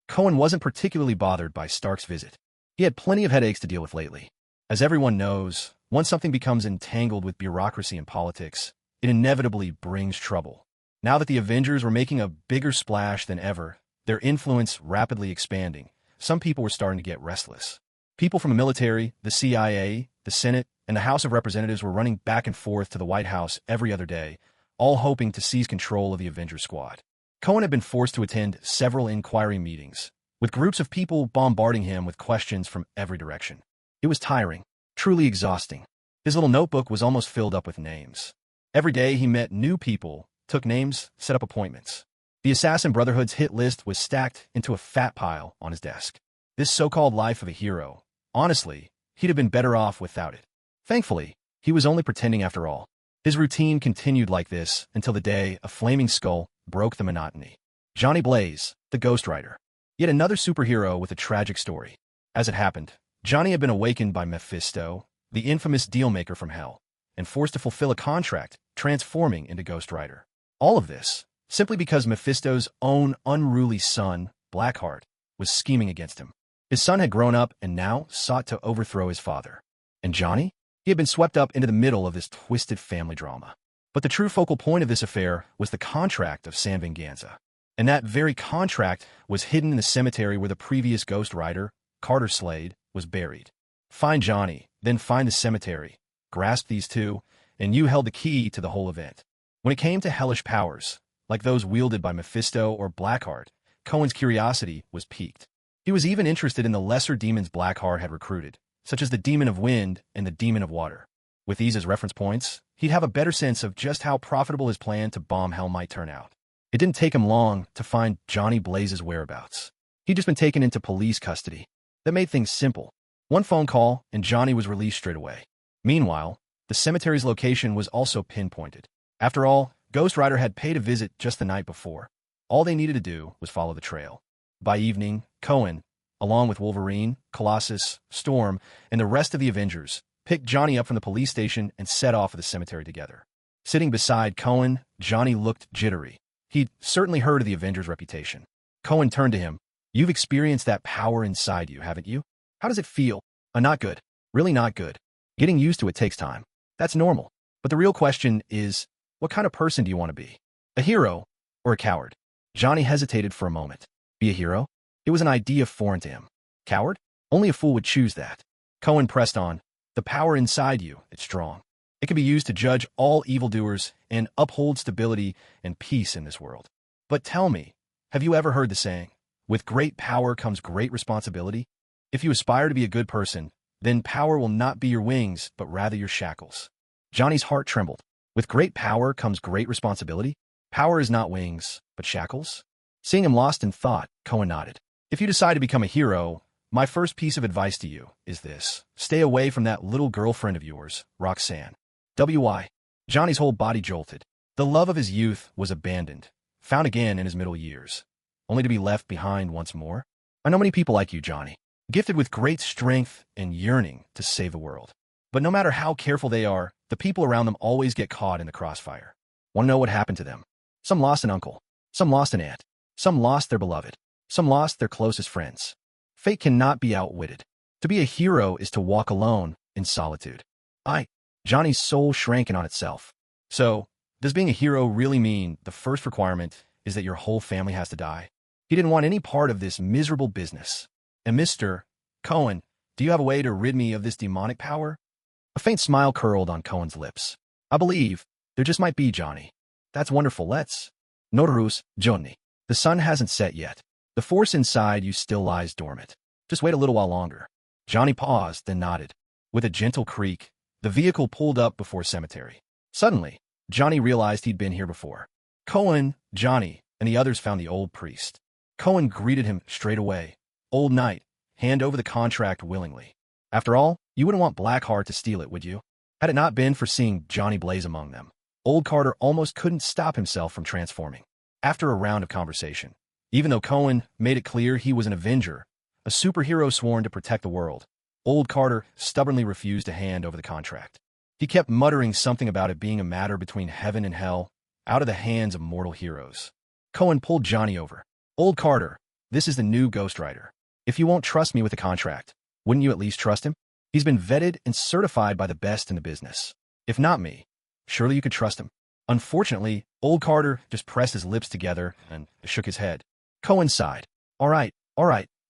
Cohen wasn't particularly bothered by Stark's visit. He had plenty of headaches to deal with lately. As everyone knows, once something becomes entangled with bureaucracy and politics, it inevitably brings trouble. Now that the Avengers were making a bigger splash than ever, their influence rapidly expanding, some people were starting to get restless. People from the military, the CIA, the Senate, and the House of Representatives were running back and forth to the White House every other day, all hoping to seize control of the Avengers squad. Cohen had been forced to attend several inquiry meetings, with groups of people bombarding him with questions from every direction. It was tiring, truly exhausting. His little notebook was almost filled up with names. Every day he met new people, took names, set up appointments. The Assassin Brotherhood's hit list was stacked into a fat pile on his desk. This so-called life of a hero, honestly, he'd have been better off without it. Thankfully, he was only pretending after all. His routine continued like this until the day a flaming skull broke the monotony. Johnny Blaze, the ghostwriter. Yet another superhero with a tragic story. As it happened, Johnny had been awakened by Mephisto, the infamous dealmaker from Hell, and forced to fulfill a contract, transforming into Ghost Rider. All of this, simply because Mephisto's own unruly son, Blackheart, was scheming against him. His son had grown up and now sought to overthrow his father. And Johnny? He had been swept up into the middle of this twisted family drama. But the true focal point of this affair was the contract of Sam Venganza. And that very contract was hidden in the cemetery where the previous Ghost Rider, Carter Slade, was buried. Find Johnny, then find the cemetery. Grasp these two, and you held the key to the whole event. When it came to hellish powers, like those wielded by Mephisto or Blackheart, Cohen's curiosity was piqued. He was even interested in the lesser demons Blackheart had recruited, such as the Demon of Wind and the Demon of Water. With these as reference points, he'd have a better sense of just how profitable his plan to bomb Hell might turn out. It didn't take him long to find Johnny Blaze's whereabouts. He'd just been taken into police custody. That made things simple. One phone call, and Johnny was released straight away. Meanwhile, the cemetery's location was also pinpointed. After all, Ghost Rider had paid a visit just the night before. All they needed to do was follow the trail. By evening, Cohen, along with Wolverine, Colossus, Storm, and the rest of the Avengers, picked Johnny up from the police station and set off for the cemetery together. Sitting beside Cohen, Johnny looked jittery. He'd certainly heard of the Avengers' reputation. Cohen turned to him. You've experienced that power inside you, haven't you? How does it feel? Not good. Really not good. Getting used to it takes time. That's normal. But the real question is, what kind of person do you want to be? A hero or a coward? Johnny hesitated for a moment. Be a hero? It was an idea foreign to him. Coward? Only a fool would choose that. Cohen pressed on. The power inside you, it's strong. It can be used to judge all evildoers and uphold stability and peace in this world. But tell me, have you ever heard the saying, with great power comes great responsibility? If you aspire to be a good person, then power will not be your wings, but rather your shackles. Johnny's heart trembled. With great power comes great responsibility? Power is not wings, but shackles? Seeing him lost in thought, Cohen nodded. If you decide to become a hero, my first piece of advice to you is this. Stay away from that little girlfriend of yours, Roxanne. W.I. Johnny's whole body jolted. The love of his youth was abandoned, found again in his middle years, only to be left behind once more. I know many people like you, Johnny, gifted with great strength and yearning to save the world. But no matter how careful they are, the people around them always get caught in the crossfire. Want to know what happened to them? Some lost an uncle, some lost an aunt, some lost their beloved, some lost their closest friends. Fate cannot be outwitted. To be a hero is to walk alone in solitude. Johnny's soul shrank in on itself. So, Does being a hero really mean the first requirement is that your whole family has to die? He didn't want any part of this miserable business. And Mr. Cohen, do you have a way to rid me of this demonic power? A faint smile curled on Cohen's lips. I believe there just might be, Johnny. That's wonderful. Let's. Notarus, Johnny. The sun hasn't set yet. The force inside you still lies dormant. Just wait a little while longer. Johnny paused, then nodded. With a gentle creak, the vehicle pulled up before cemetery. Suddenly, Johnny realized he'd been here before. Cohen, Johnny, and the others found the old priest. Cohen greeted him straight away. Old knight, hand over the contract willingly. After all, you wouldn't want Blackheart to steal it, would you? Had it not been for seeing Johnny Blaze among them, old Carter almost couldn't stop himself from transforming. After a round of conversation, even though Cohen made it clear he was an Avenger, a superhero sworn to protect the world, old Carter stubbornly refused to hand over the contract. He kept muttering something about it being a matter between heaven and hell, out of the hands of mortal heroes. Cohen pulled Johnny over. Old Carter, this is the new Ghost Rider. If you won't trust me with the contract, wouldn't you at least trust him? He's been vetted and certified by the best in the business. If not me, surely you could trust him. Unfortunately, old Carter just pressed his lips together and shook his head. Cohen sighed. All right,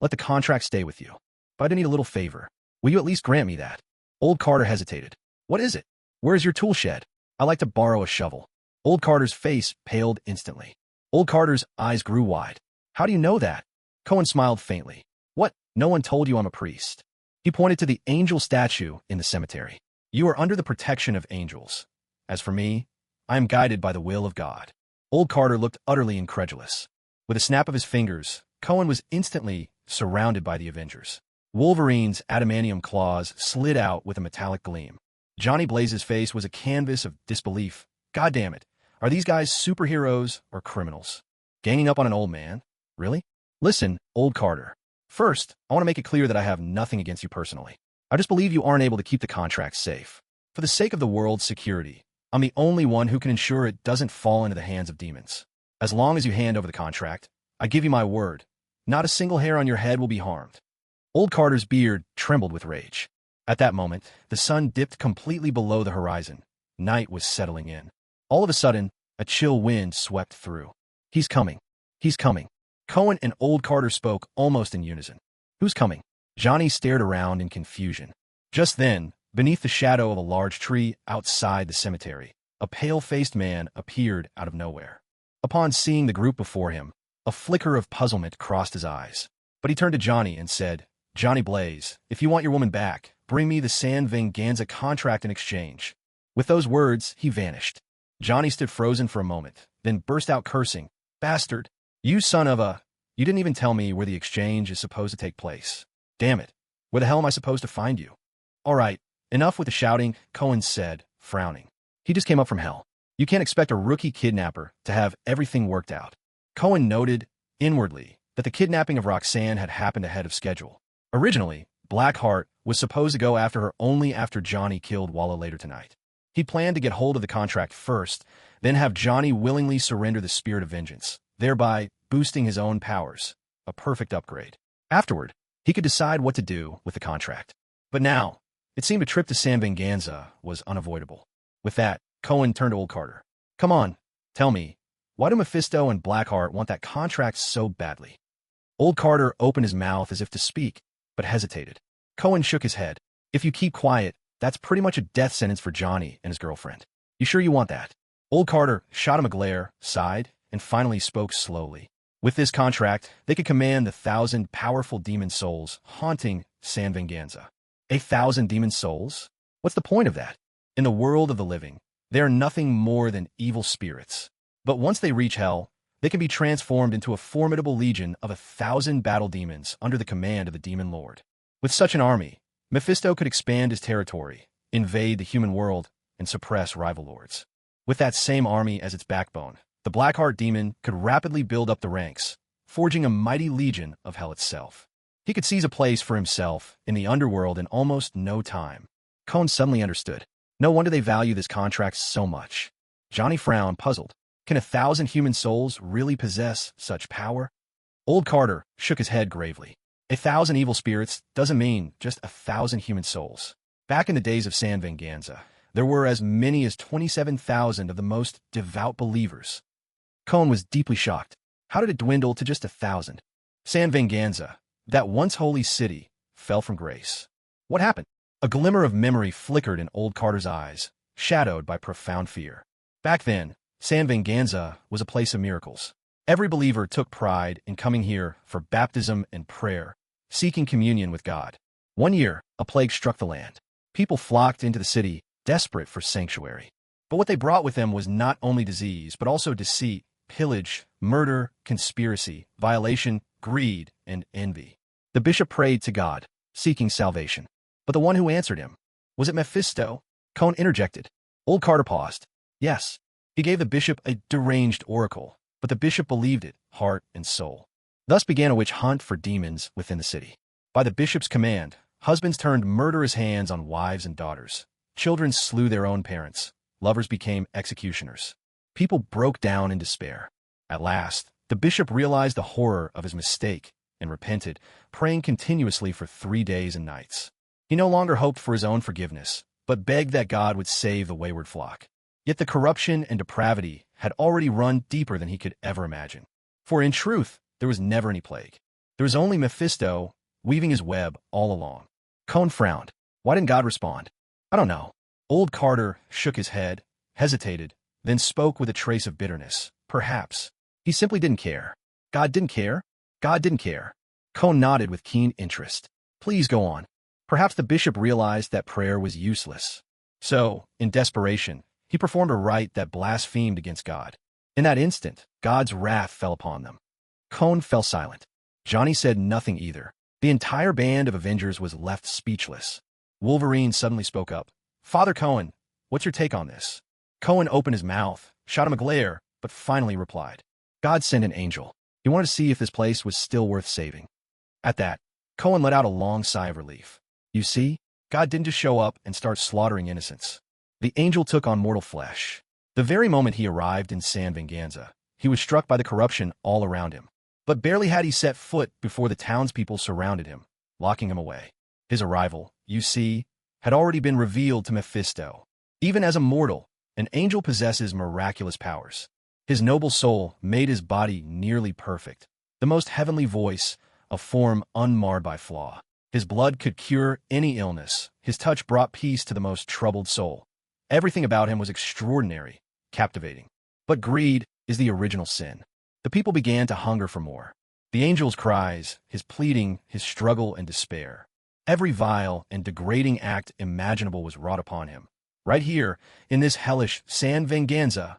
let the contract stay with you. But I need a little favor. Will you at least grant me that? Old Carter hesitated. What is it? Where's your tool shed? I'd like to borrow a shovel. Old Carter's face paled instantly. Old Carter's eyes grew wide. How do you know that? Cohen smiled faintly. What? No one told you I'm a priest. He pointed to the angel statue in the cemetery. You are under the protection of angels. As for me, I am guided by the will of God. Old Carter looked utterly incredulous. With a snap of his fingers, Cohen was instantly surrounded by the Avengers. Wolverine's adamantium claws slid out with a metallic gleam. Johnny Blaze's face was a canvas of disbelief. God damn it. Are these guys superheroes or criminals? Ganging up on an old man? Really? Listen, old Carter. First, I want to make it clear that I have nothing against you personally. I just believe you aren't able to keep the contract safe. For the sake of the world's security, I'm the only one who can ensure it doesn't fall into the hands of demons. As long as you hand over the contract, I give you my word, not a single hair on your head will be harmed. Old Carter's beard trembled with rage. At that moment, the sun dipped completely below the horizon. Night was settling in. All of a sudden, a chill wind swept through. He's coming. He's coming. Cohen and old Carter spoke almost in unison. Who's coming? Johnny stared around in confusion. Just then, beneath the shadow of a large tree outside the cemetery, a pale-faced man appeared out of nowhere. Upon seeing the group before him, a flicker of puzzlement crossed his eyes. But he turned to Johnny and said, Johnny Blaze, if you want your woman back, bring me the San Venganza contract in exchange. With those words, he vanished. Johnny stood frozen for a moment, then burst out cursing. Bastard! You son of a... You didn't even tell me where the exchange is supposed to take place. Damn it. Where the hell am I supposed to find you? All right, enough with the shouting, Cohen said, frowning. He just came up from hell. You can't expect a rookie kidnapper to have everything worked out. Cohen noted, inwardly, that the kidnapping of Roxanne had happened ahead of schedule. Originally, Blackheart was supposed to go after her only after Johnny killed Walla later tonight. He planned to get hold of the contract first, then have Johnny willingly surrender the spirit of vengeance, thereby boosting his own powers, a perfect upgrade. Afterward, he could decide what to do with the contract. But now, it seemed a trip to San Venganza was unavoidable. With that, Cohen turned to old Carter. Come on, tell me, why do Mephisto and Blackheart want that contract so badly? Old Carter opened his mouth as if to speak, but hesitated. Cohen shook his head. If you keep quiet, that's pretty much a death sentence for Johnny and his girlfriend. You sure you want that? Old Carter shot him a glare, sighed, and finally spoke slowly. With this contract, they could command the 1,000 powerful demon souls haunting San Venganza. 1,000 demon souls? What's the point of that? In the world of the living, they are nothing more than evil spirits. But once they reach hell, they can be transformed into a formidable legion of 1,000 battle demons under the command of the Demon Lord. With such an army, Mephisto could expand his territory, invade the human world, and suppress rival lords. With that same army as its backbone, the Blackheart demon could rapidly build up the ranks, forging a mighty legion of hell itself. He could seize a place for himself in the underworld in almost no time. Cohen suddenly understood. No wonder they value this contract so much. Johnny frowned, puzzled. Can 1,000 human souls really possess such power? Old Carter shook his head gravely. 1,000 evil spirits doesn't mean just 1,000 human souls. Back in the days of San Venganza, there were as many as 27,000 of the most devout believers. Cohen was deeply shocked. How did it dwindle to just 1,000? San Venganza, that once holy city, fell from grace. What happened? A glimmer of memory flickered in old Carter's eyes, shadowed by profound fear. Back then, San Venganza was a place of miracles. Every believer took pride in coming here for baptism and prayer, seeking communion with God. One year, a plague struck the land. People flocked into the city, desperate for sanctuary. But what they brought with them was not only disease, but also deceit, pillage, murder, conspiracy, violation, greed, and envy. The bishop prayed to God, seeking salvation. But the one who answered him, was it Mephisto? Cohen interjected. Old Carter paused. Yes. He gave the bishop a deranged oracle, but the bishop believed it, heart and soul. Thus began a witch hunt for demons within the city. By the bishop's command, husbands turned murderous hands on wives and daughters. Children slew their own parents. Lovers became executioners. People broke down in despair. At last, the bishop realized the horror of his mistake and repented, praying continuously for 3 days and nights. He no longer hoped for his own forgiveness, but begged that God would save the wayward flock. Yet the corruption and depravity had already run deeper than he could ever imagine. For in truth, there was never any plague. There was only Mephisto weaving his web all along. Cohen frowned. Why didn't God respond? I don't know. Old Carter shook his head, hesitated, then spoke with a trace of bitterness. Perhaps. He simply didn't care. God didn't care? God didn't care. Cohen nodded with keen interest. Please go on. Perhaps the bishop realized that prayer was useless. So, in desperation, he performed a rite that blasphemed against God. In that instant, God's wrath fell upon them. Cohen fell silent. Johnny said nothing either. The entire band of Avengers was left speechless. Wolverine suddenly spoke up. Father Cohen, what's your take on this? Cohen opened his mouth, shot him a glare, but finally replied. God sent an angel. He wanted to see if this place was still worth saving. At that, Cohen let out a long sigh of relief. You see, God didn't just show up and start slaughtering innocents. The angel took on mortal flesh. The very moment he arrived in San Venganza, he was struck by the corruption all around him. But barely had he set foot before the townspeople surrounded him, locking him away. His arrival, you see, had already been revealed to Mephisto. Even as a mortal, an angel possesses miraculous powers. His noble soul made his body nearly perfect, the most heavenly voice, a form unmarred by flaw. His blood could cure any illness. His touch brought peace to the most troubled soul. Everything about him was extraordinary, captivating. But greed is the original sin. The people began to hunger for more. The angel's cries, his pleading, his struggle and despair. Every vile and degrading act imaginable was wrought upon him. Right here, in this hellish San Venganza.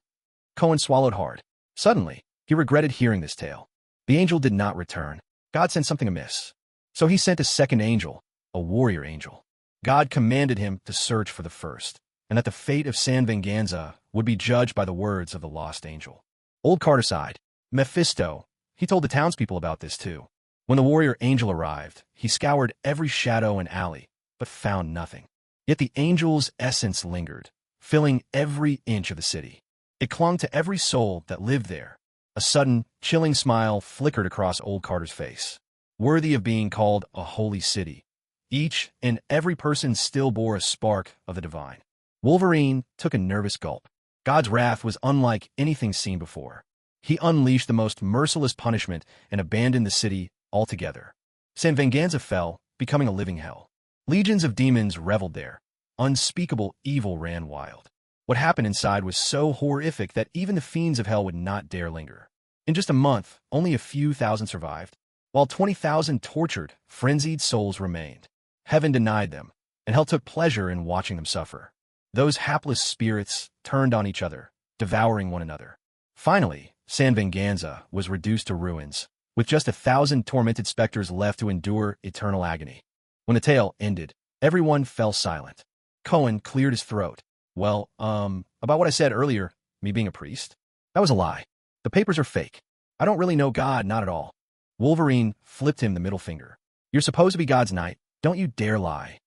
Cohen swallowed hard. Suddenly, he regretted hearing this tale. The angel did not return. God sent something amiss. So he sent a second angel, a warrior angel. God commanded him to search for the first, and that the fate of San Venganza would be judged by the words of the lost angel. Old Carter sighed. Mephisto. He told the townspeople about this too. When the warrior angel arrived, he scoured every shadow and alley, but found nothing. Yet the angel's essence lingered, filling every inch of the city. It clung to every soul that lived there. A sudden, chilling smile flickered across Old Carter's face. Worthy of being called a holy city. Each and every person still bore a spark of the divine. Wolverine took a nervous gulp. God's wrath was unlike anything seen before. He unleashed the most merciless punishment and abandoned the city altogether. San Venganza fell, becoming a living hell. Legions of demons reveled there. Unspeakable evil ran wild. What happened inside was so horrific that even the fiends of hell would not dare linger. In just a month, only a few thousand survived, while 20,000 tortured, frenzied souls remained. Heaven denied them, and hell took pleasure in watching them suffer. Those hapless spirits turned on each other, devouring one another. Finally, San Venganza was reduced to ruins, with just 1,000 tormented specters left to endure eternal agony. When the tale ended, everyone fell silent. Cohen cleared his throat. Well, about what I said earlier, me being a priest? That was a lie. The papers are fake. I don't really know God, not at all. Wolverine flipped him the middle finger. You're supposed to be God's knight. Don't you dare lie.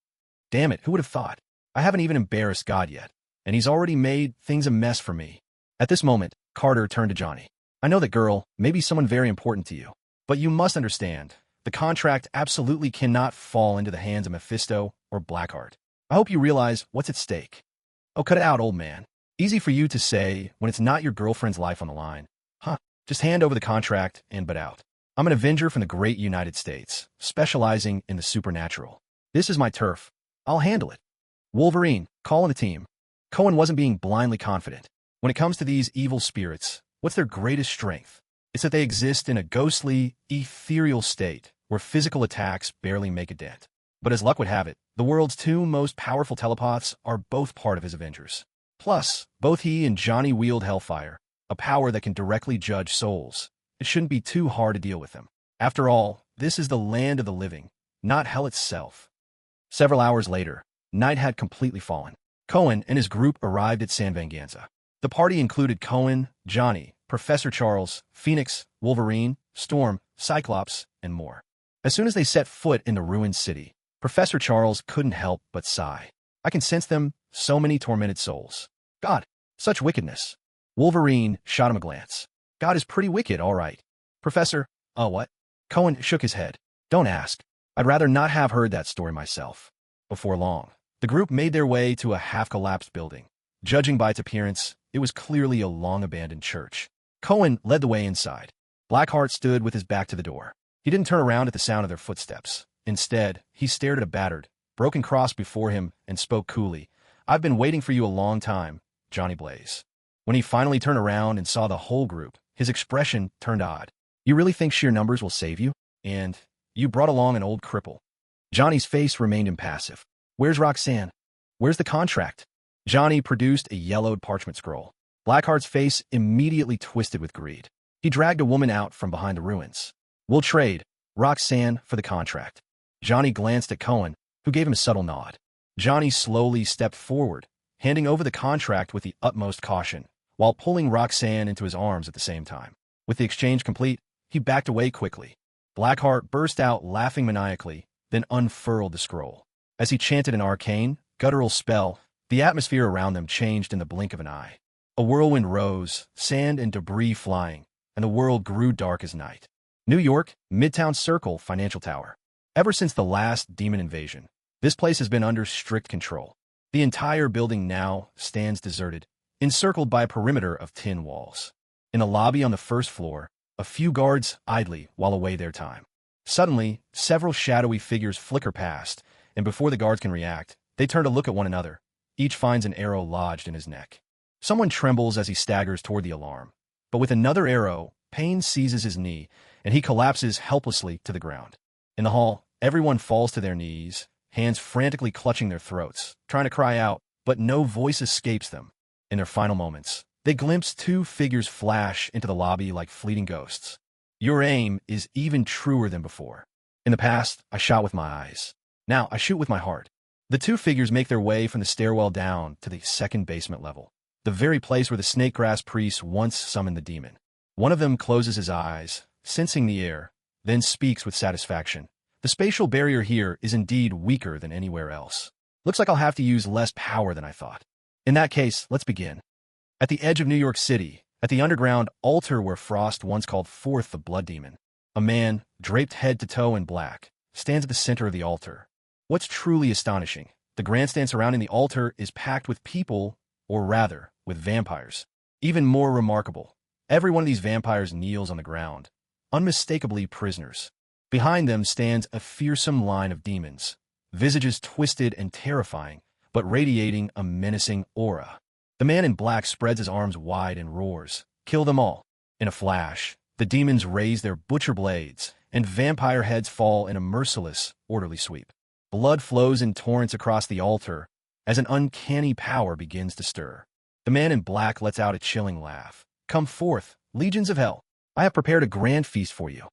Damn it, who would have thought? I haven't even embarrassed God yet, and he's already made things a mess for me. At this moment, Carter turned to Johnny. I know that girl may be someone very important to you, but you must understand, the contract absolutely cannot fall into the hands of Mephisto or Blackheart. I hope you realize what's at stake. Oh, cut it out, old man. Easy for you to say when it's not your girlfriend's life on the line. Huh, just hand over the contract and butt out. I'm an Avenger from the great United States, specializing in the supernatural. This is my turf. I'll handle it. Wolverine, call in the team. Cohen wasn't being blindly confident. When it comes to these evil spirits, what's their greatest strength? It's that they exist in a ghostly, ethereal state where physical attacks barely make a dent. But as luck would have it, the world's two most powerful telepaths are both part of his Avengers. Plus, both he and Johnny wield Hellfire, a power that can directly judge souls. It shouldn't be too hard to deal with them. After all, this is the land of the living, not hell itself. Several hours later, night had completely fallen. Cohen and his group arrived at San Venganza. The party included Cohen, Johnny, Professor Charles, Phoenix, Wolverine, Storm, Cyclops, and more. As soon as they set foot in the ruined city, Professor Charles couldn't help but sigh. I can sense them, so many tormented souls. God, such wickedness. Wolverine shot him a glance. God is pretty wicked, all right. Professor, oh what? Cohen shook his head. Don't ask. I'd rather not have heard that story myself. Before long, the group made their way to a half-collapsed building. Judging by its appearance, it was clearly a long-abandoned church. Cohen led the way inside. Blackheart stood with his back to the door. He didn't turn around at the sound of their footsteps. Instead, he stared at a battered, broken cross before him and spoke coolly. I've been waiting for you a long time, Johnny Blaze. When he finally turned around and saw the whole group, his expression turned odd. You really think sheer numbers will save you? And you brought along an old cripple. Johnny's face remained impassive. Where's Roxanne? Where's the contract? Johnny produced a yellowed parchment scroll. Blackheart's face immediately twisted with greed. He dragged a woman out from behind the ruins. We'll trade Roxanne for the contract. Johnny glanced at Cohen, who gave him a subtle nod. Johnny slowly stepped forward, handing over the contract with the utmost caution, while pulling Roxanne into his arms at the same time. With the exchange complete, he backed away quickly. Blackheart burst out laughing maniacally, then unfurled the scroll. As he chanted an arcane, guttural spell, the atmosphere around them changed in the blink of an eye. A whirlwind rose, sand and debris flying, and the world grew dark as night. New York, Midtown Circle, Financial Tower. Ever since the last demon invasion, this place has been under strict control. The entire building now stands deserted, encircled by a perimeter of tin walls. In a lobby on the first floor, a few guards idly while away their time. Suddenly, several shadowy figures flicker past, and before the guards can react, they turn to look at one another. Each finds an arrow lodged in his neck. Someone trembles as he staggers toward the alarm, but with another arrow, pain seizes his knee, and he collapses helplessly to the ground. In the hall, everyone falls to their knees, hands frantically clutching their throats, trying to cry out, but no voice escapes them. In their final moments, they glimpse two figures flash into the lobby like fleeting ghosts. Your aim is even truer than before. In the past, I shot with my eyes. Now I shoot with my heart. The two figures make their way from the stairwell down to the second basement level, the very place where the snakegrass priest once summoned the demon. One of them closes his eyes, sensing the air, then speaks with satisfaction. The spatial barrier here is indeed weaker than anywhere else. Looks like I'll have to use less power than I thought. In that case, let's begin. At the edge of New York City, at the underground altar where Frost once called forth the blood demon, a man, draped head to toe in black, stands at the center of the altar. What's truly astonishing, the grandstand surrounding the altar is packed with people, or rather, with vampires. Even more remarkable, every one of these vampires kneels on the ground, unmistakably prisoners. Behind them stands a fearsome line of demons, visages twisted and terrifying, but radiating a menacing aura. The man in black spreads his arms wide and roars, "Kill them all." In a flash, the demons raise their butcher blades, and vampire heads fall in a merciless, orderly sweep. Blood flows in torrents across the altar as an uncanny power begins to stir. The man in black lets out a chilling laugh. "Come forth, legions of hell. I have prepared a grand feast for you."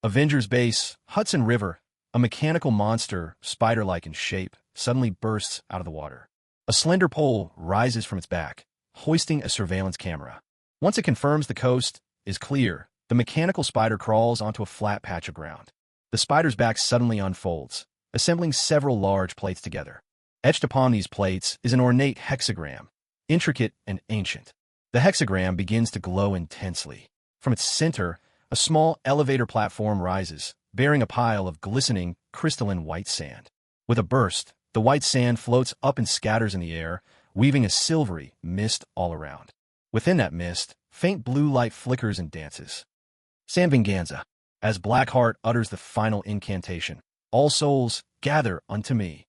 Avengers Base, Hudson River, a mechanical monster, spider-like in shape, suddenly bursts out of the water. A slender pole rises from its back, hoisting a surveillance camera. Once it confirms the coast is clear, the mechanical spider crawls onto a flat patch of ground. The spider's back suddenly unfolds, assembling several large plates together. Etched upon these plates is an ornate hexagram, intricate and ancient. The hexagram begins to glow intensely. From its center, a small elevator platform rises, bearing a pile of glistening, crystalline white sand. With a burst, the white sand floats up and scatters in the air, weaving a silvery mist all around. Within that mist, faint blue light flickers and dances. Sanvinganza. As Blackheart utters the final incantation, all souls, gather unto me.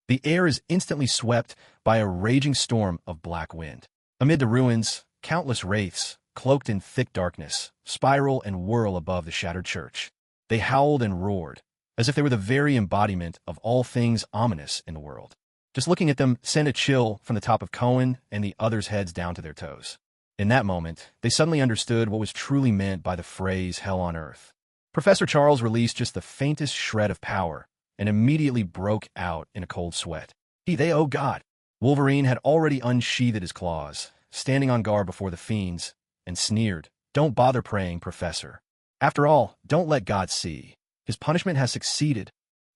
The air is instantly swept by a raging storm of black wind. Amid the ruins, countless wraiths, cloaked in thick darkness, spiral and whirl above the shattered church. They howled and roared, as if they were the very embodiment of all things ominous in the world. Just looking at them sent a chill from the top of Cohen and the others' heads down to their toes. In that moment, they suddenly understood what was truly meant by the phrase hell on earth. Professor Charles released just the faintest shred of power and immediately broke out in a cold sweat. Oh God! Wolverine had already unsheathed his claws, standing on guard before the fiends, and sneered, "Don't bother praying, Professor. After all, don't let God see. His punishment has succeeded."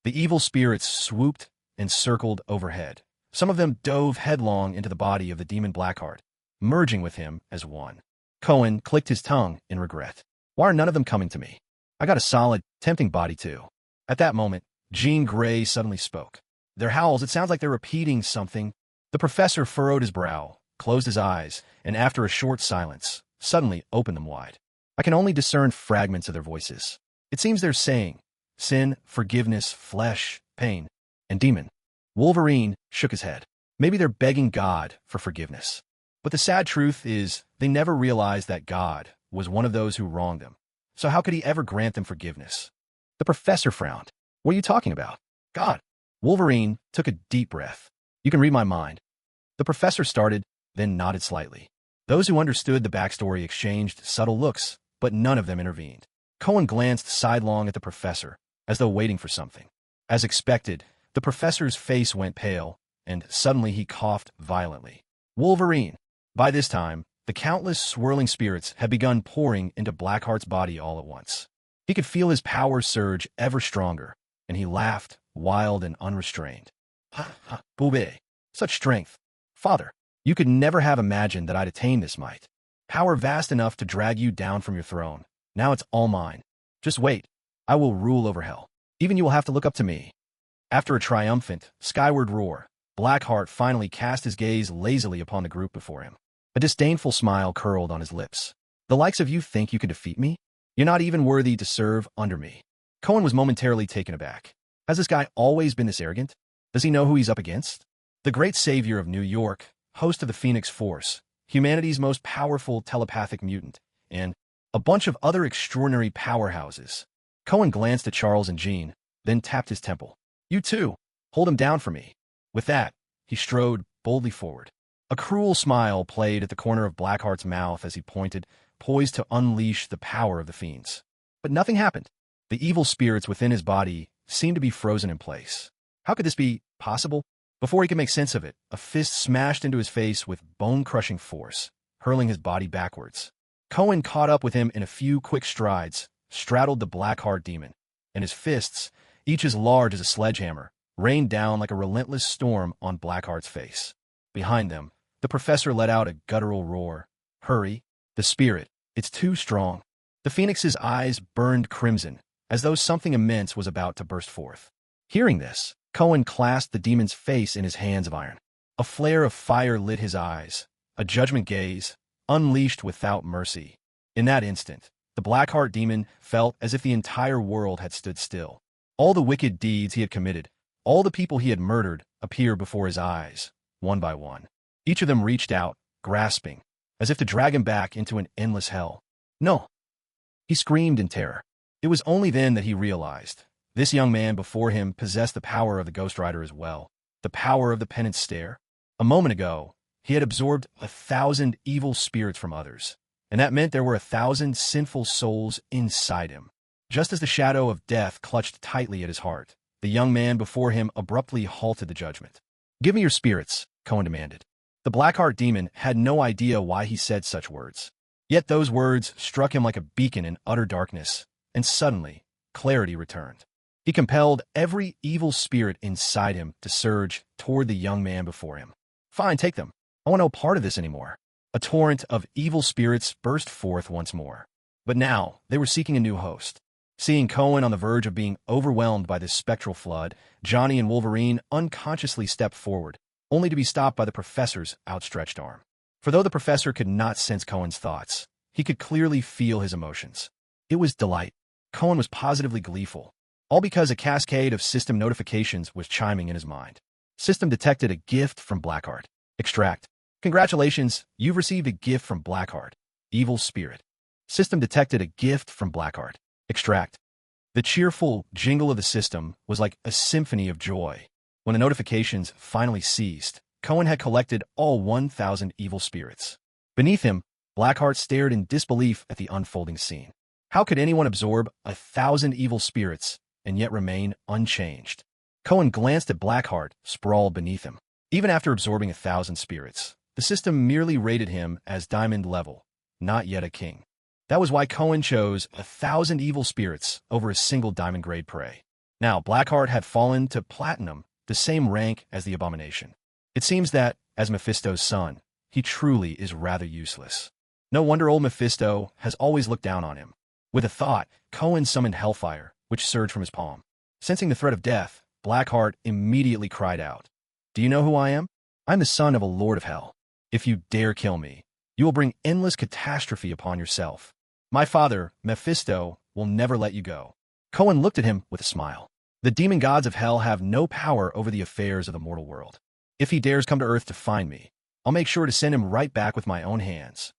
The evil spirits swooped and circled overhead. Some of them dove headlong into the body of the demon Blackheart, merging with him as one. Cohen clicked his tongue in regret. Why are none of them coming to me? I got a solid, tempting body too. At that moment, Jean Grey suddenly spoke. Their howls, it sounds like they're repeating something. The professor furrowed his brow, closed his eyes, and after a short silence, suddenly opened them wide. I can only discern fragments of their voices. It seems they're saying, sin, forgiveness, flesh, pain, and demon. Wolverine shook his head. Maybe they're begging God for forgiveness. But the sad truth is, they never realized that God was one of those who wronged them. So how could he ever grant them forgiveness? The professor frowned. What are you talking about? God. Wolverine took a deep breath. You can read my mind. The professor started, then nodded slightly. Those who understood the backstory exchanged subtle looks, but none of them intervened. Cohen glanced sidelong at the professor, as though waiting for something. As expected, the professor's face went pale, and suddenly he coughed violently. Wolverine. By this time, the countless swirling spirits had begun pouring into Blackheart's body all at once. He could feel his power surge ever stronger, and he laughed, wild and unrestrained. Ha ha, Boobé. Such strength. Father, you could never have imagined that I'd attain this might. Power vast enough to drag you down from your throne. Now it's all mine. Just wait. I will rule over hell. Even you will have to look up to me. After a triumphant, skyward roar, Blackheart finally cast his gaze lazily upon the group before him. A disdainful smile curled on his lips. The likes of you think you can defeat me? You're not even worthy to serve under me. Cohen was momentarily taken aback. Has this guy always been this arrogant? Does he know who he's up against? The great savior of New York, host of the Phoenix Force, humanity's most powerful telepathic mutant, and a bunch of other extraordinary powerhouses. Cohen glanced at Charles and Jean, then tapped his temple. You too. Hold him down for me. With that, he strode boldly forward. A cruel smile played at the corner of Blackheart's mouth as he pointed, poised to unleash the power of the fiends. But nothing happened. The evil spirits within his body seemed to be frozen in place. How could this be possible? Before he could make sense of it, a fist smashed into his face with bone-crushing force, hurling his body backwards. Cohen caught up with him in a few quick strides, straddled the Blackheart demon, and his fists, each as large as a sledgehammer, rained down like a relentless storm on Blackheart's face. Behind them, the professor let out a guttural roar. Hurry, the spirit, it's too strong. The Phoenix's eyes burned crimson, as though something immense was about to burst forth. Hearing this, Cohen clasped the demon's face in his hands of iron. A flare of fire lit his eyes, a judgment gaze, unleashed without mercy. In that instant, the Blackheart demon felt as if the entire world had stood still. All the wicked deeds he had committed, all the people he had murdered, appeared before his eyes, one by one. Each of them reached out, grasping, as if to drag him back into an endless hell. No! He screamed in terror. It was only then that he realized. This young man before him possessed the power of the Ghost Rider as well, the power of the Penance Stare. A moment ago, he had absorbed 1,000 evil spirits from others, and that meant there were 1,000 sinful souls inside him. Just as the shadow of death clutched tightly at his heart, the young man before him abruptly halted the judgment. Give me your spirits, Cohen demanded. The Blackheart demon had no idea why he said such words. Yet those words struck him like a beacon in utter darkness, and suddenly, clarity returned. He compelled every evil spirit inside him to surge toward the young man before him. Fine, take them. I want no part of this anymore. A torrent of evil spirits burst forth once more. But now, they were seeking a new host. Seeing Cohen on the verge of being overwhelmed by this spectral flood, Johnny and Wolverine unconsciously stepped forward, only to be stopped by the professor's outstretched arm. For though the professor could not sense Cohen's thoughts, he could clearly feel his emotions. It was delight. Cohen was positively gleeful, all because a cascade of system notifications was chiming in his mind. System detected a gift from Blackheart. Extract. Congratulations, you've received a gift from Blackheart. Evil spirit. System detected a gift from Blackheart. Extract. The cheerful jingle of the system was like a symphony of joy. When the notifications finally ceased, Cohen had collected all 1,000 evil spirits. Beneath him, Blackheart stared in disbelief at the unfolding scene. How could anyone absorb 1,000 evil spirits and yet remain unchanged? Cohen glanced at Blackheart, sprawled beneath him. Even after absorbing 1,000 spirits, the system merely rated him as diamond level, not yet a king. That was why Cohen chose 1,000 evil spirits over a single diamond grade prey. Now, Blackheart had fallen to platinum, the same rank as the abomination. It seems that, as Mephisto's son, he truly is rather useless. No wonder old Mephisto has always looked down on him. With a thought, Cohen summoned Hellfire, which surged from his palm. Sensing the threat of death, Blackheart immediately cried out, "Do you know who I am? I'm the son of a lord of hell. If you dare kill me, you will bring endless catastrophe upon yourself. My father, Mephisto, will never let you go." Cohen looked at him with a smile. The demon gods of hell have no power over the affairs of the mortal world. If he dares come to Earth to find me, I'll make sure to send him right back with my own hands.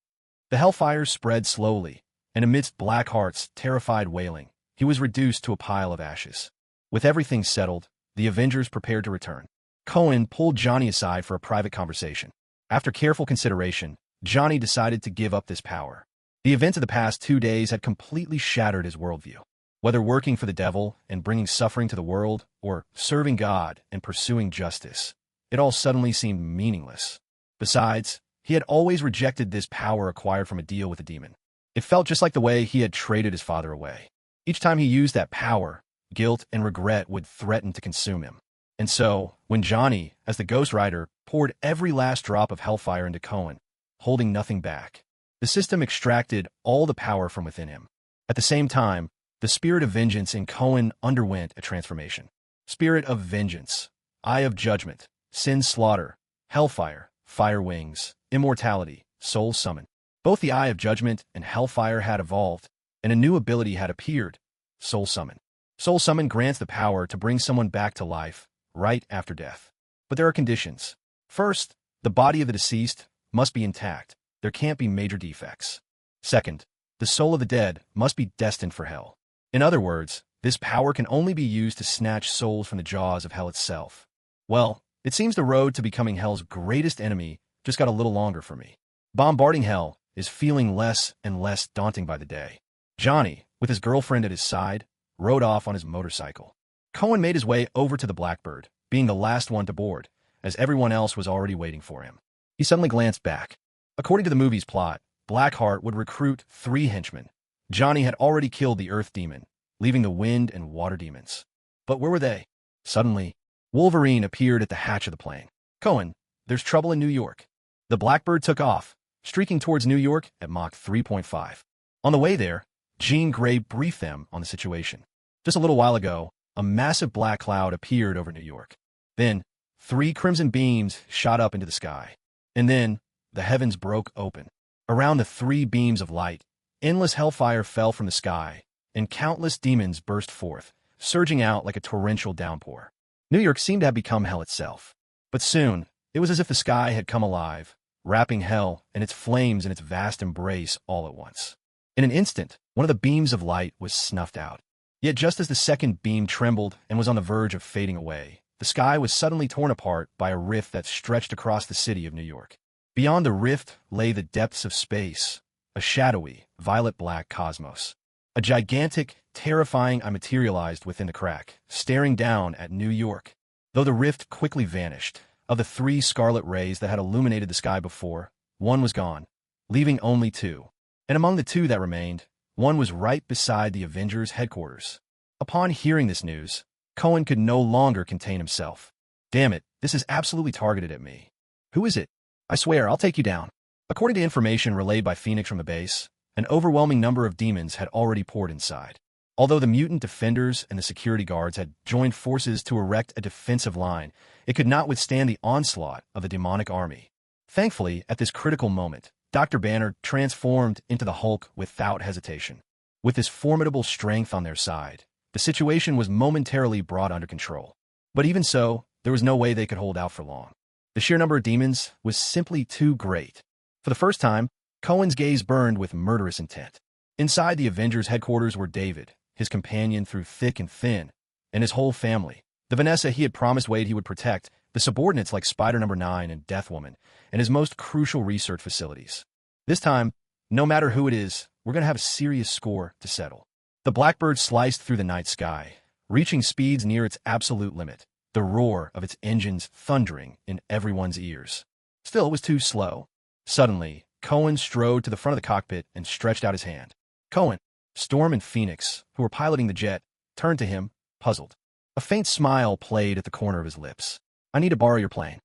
The hellfire spread slowly, and amidst Blackheart's terrified wailing, he was reduced to a pile of ashes. With everything settled, the Avengers prepared to return. Cohen pulled Johnny aside for a private conversation. After careful consideration, Johnny decided to give up this power. The events of the past 2 days had completely shattered his worldview. Whether working for the devil and bringing suffering to the world, or serving God and pursuing justice, it all suddenly seemed meaningless. Besides, he had always rejected this power acquired from a deal with a demon. It felt just like the way he had traded his father away. Each time he used that power, guilt and regret would threaten to consume him. And so, when Johnny, as the Ghost Rider, poured every last drop of hellfire into Cohen, holding nothing back, the system extracted all the power from within him. At the same time, the spirit of vengeance in Cohen underwent a transformation. Spirit of vengeance, eye of judgment, sin slaughter, hellfire, fire wings, immortality, soul summon. Both the eye of judgment and hellfire had evolved, and a new ability had appeared, soul summon. Soul summon grants the power to bring someone back to life, right after death. But there are conditions. First, the body of the deceased must be intact. There can't be major defects. Second, the soul of the dead must be destined for hell. In other words, this power can only be used to snatch souls from the jaws of hell itself. Well, it seems the road to becoming hell's greatest enemy just got a little longer for me. Bombarding hell is feeling less and less daunting by the day. Johnny, with his girlfriend at his side, rode off on his motorcycle. Cohen made his way over to the Blackbird, being the last one to board, as everyone else was already waiting for him. He suddenly glanced back. According to the movie's plot, Blackheart would recruit 3 henchmen. Johnny had already killed the Earth Demon, leaving the Wind and Water Demons. But where were they? Suddenly, Wolverine appeared at the hatch of the plane. "Cohen, there's trouble in New York." The Blackbird took off, streaking towards New York at Mach 3.5. On the way there, Jean Grey briefed them on the situation. Just a little while ago, a massive black cloud appeared over New York. Then, 3 crimson beams shot up into the sky. And then, the heavens broke open. Around the 3 beams of light, endless hellfire fell from the sky, and countless demons burst forth, surging out like a torrential downpour. New York seemed to have become hell itself. But soon, it was as if the sky had come alive, wrapping hell and its flames in its vast embrace all at once. In an instant, one of the beams of light was snuffed out. Yet just as the second beam trembled and was on the verge of fading away, the sky was suddenly torn apart by a rift that stretched across the city of New York. Beyond the rift lay the depths of space, a shadowy, violet-black cosmos. A gigantic, terrifying eye materialized within the crack, staring down at New York. Though the rift quickly vanished, of the 3 scarlet rays that had illuminated the sky before, one was gone, leaving only 2. And among the 2 that remained, one was right beside the Avengers' headquarters. Upon hearing this news, Cohen could no longer contain himself. "Damn it, this is absolutely targeted at me. Who is it? I swear, I'll take you down." According to information relayed by Phoenix from the base, an overwhelming number of demons had already poured inside. Although the mutant defenders and the security guards had joined forces to erect a defensive line, it could not withstand the onslaught of the demonic army. Thankfully, at this critical moment, Dr. Banner transformed into the Hulk without hesitation. With his formidable strength on their side, the situation was momentarily brought under control. But even so, there was no way they could hold out for long. The sheer number of demons was simply too great. For the first time, Cohen's gaze burned with murderous intent. Inside the Avengers' headquarters were David, his companion through thick and thin, and his whole family. The Vanessa he had promised Wade he would protect, the subordinates like Spider Number 9 and Deathwoman, and his most crucial research facilities. This time, no matter who it is, we're going to have a serious score to settle. The Blackbird sliced through the night sky, reaching speeds near its absolute limit, the roar of its engines thundering in everyone's ears. Still, it was too slow. Suddenly, Cohen strode to the front of the cockpit and stretched out his hand. Cohen, Storm and Phoenix, who were piloting the jet, turned to him, puzzled. A faint smile played at the corner of his lips. I need to borrow your plane.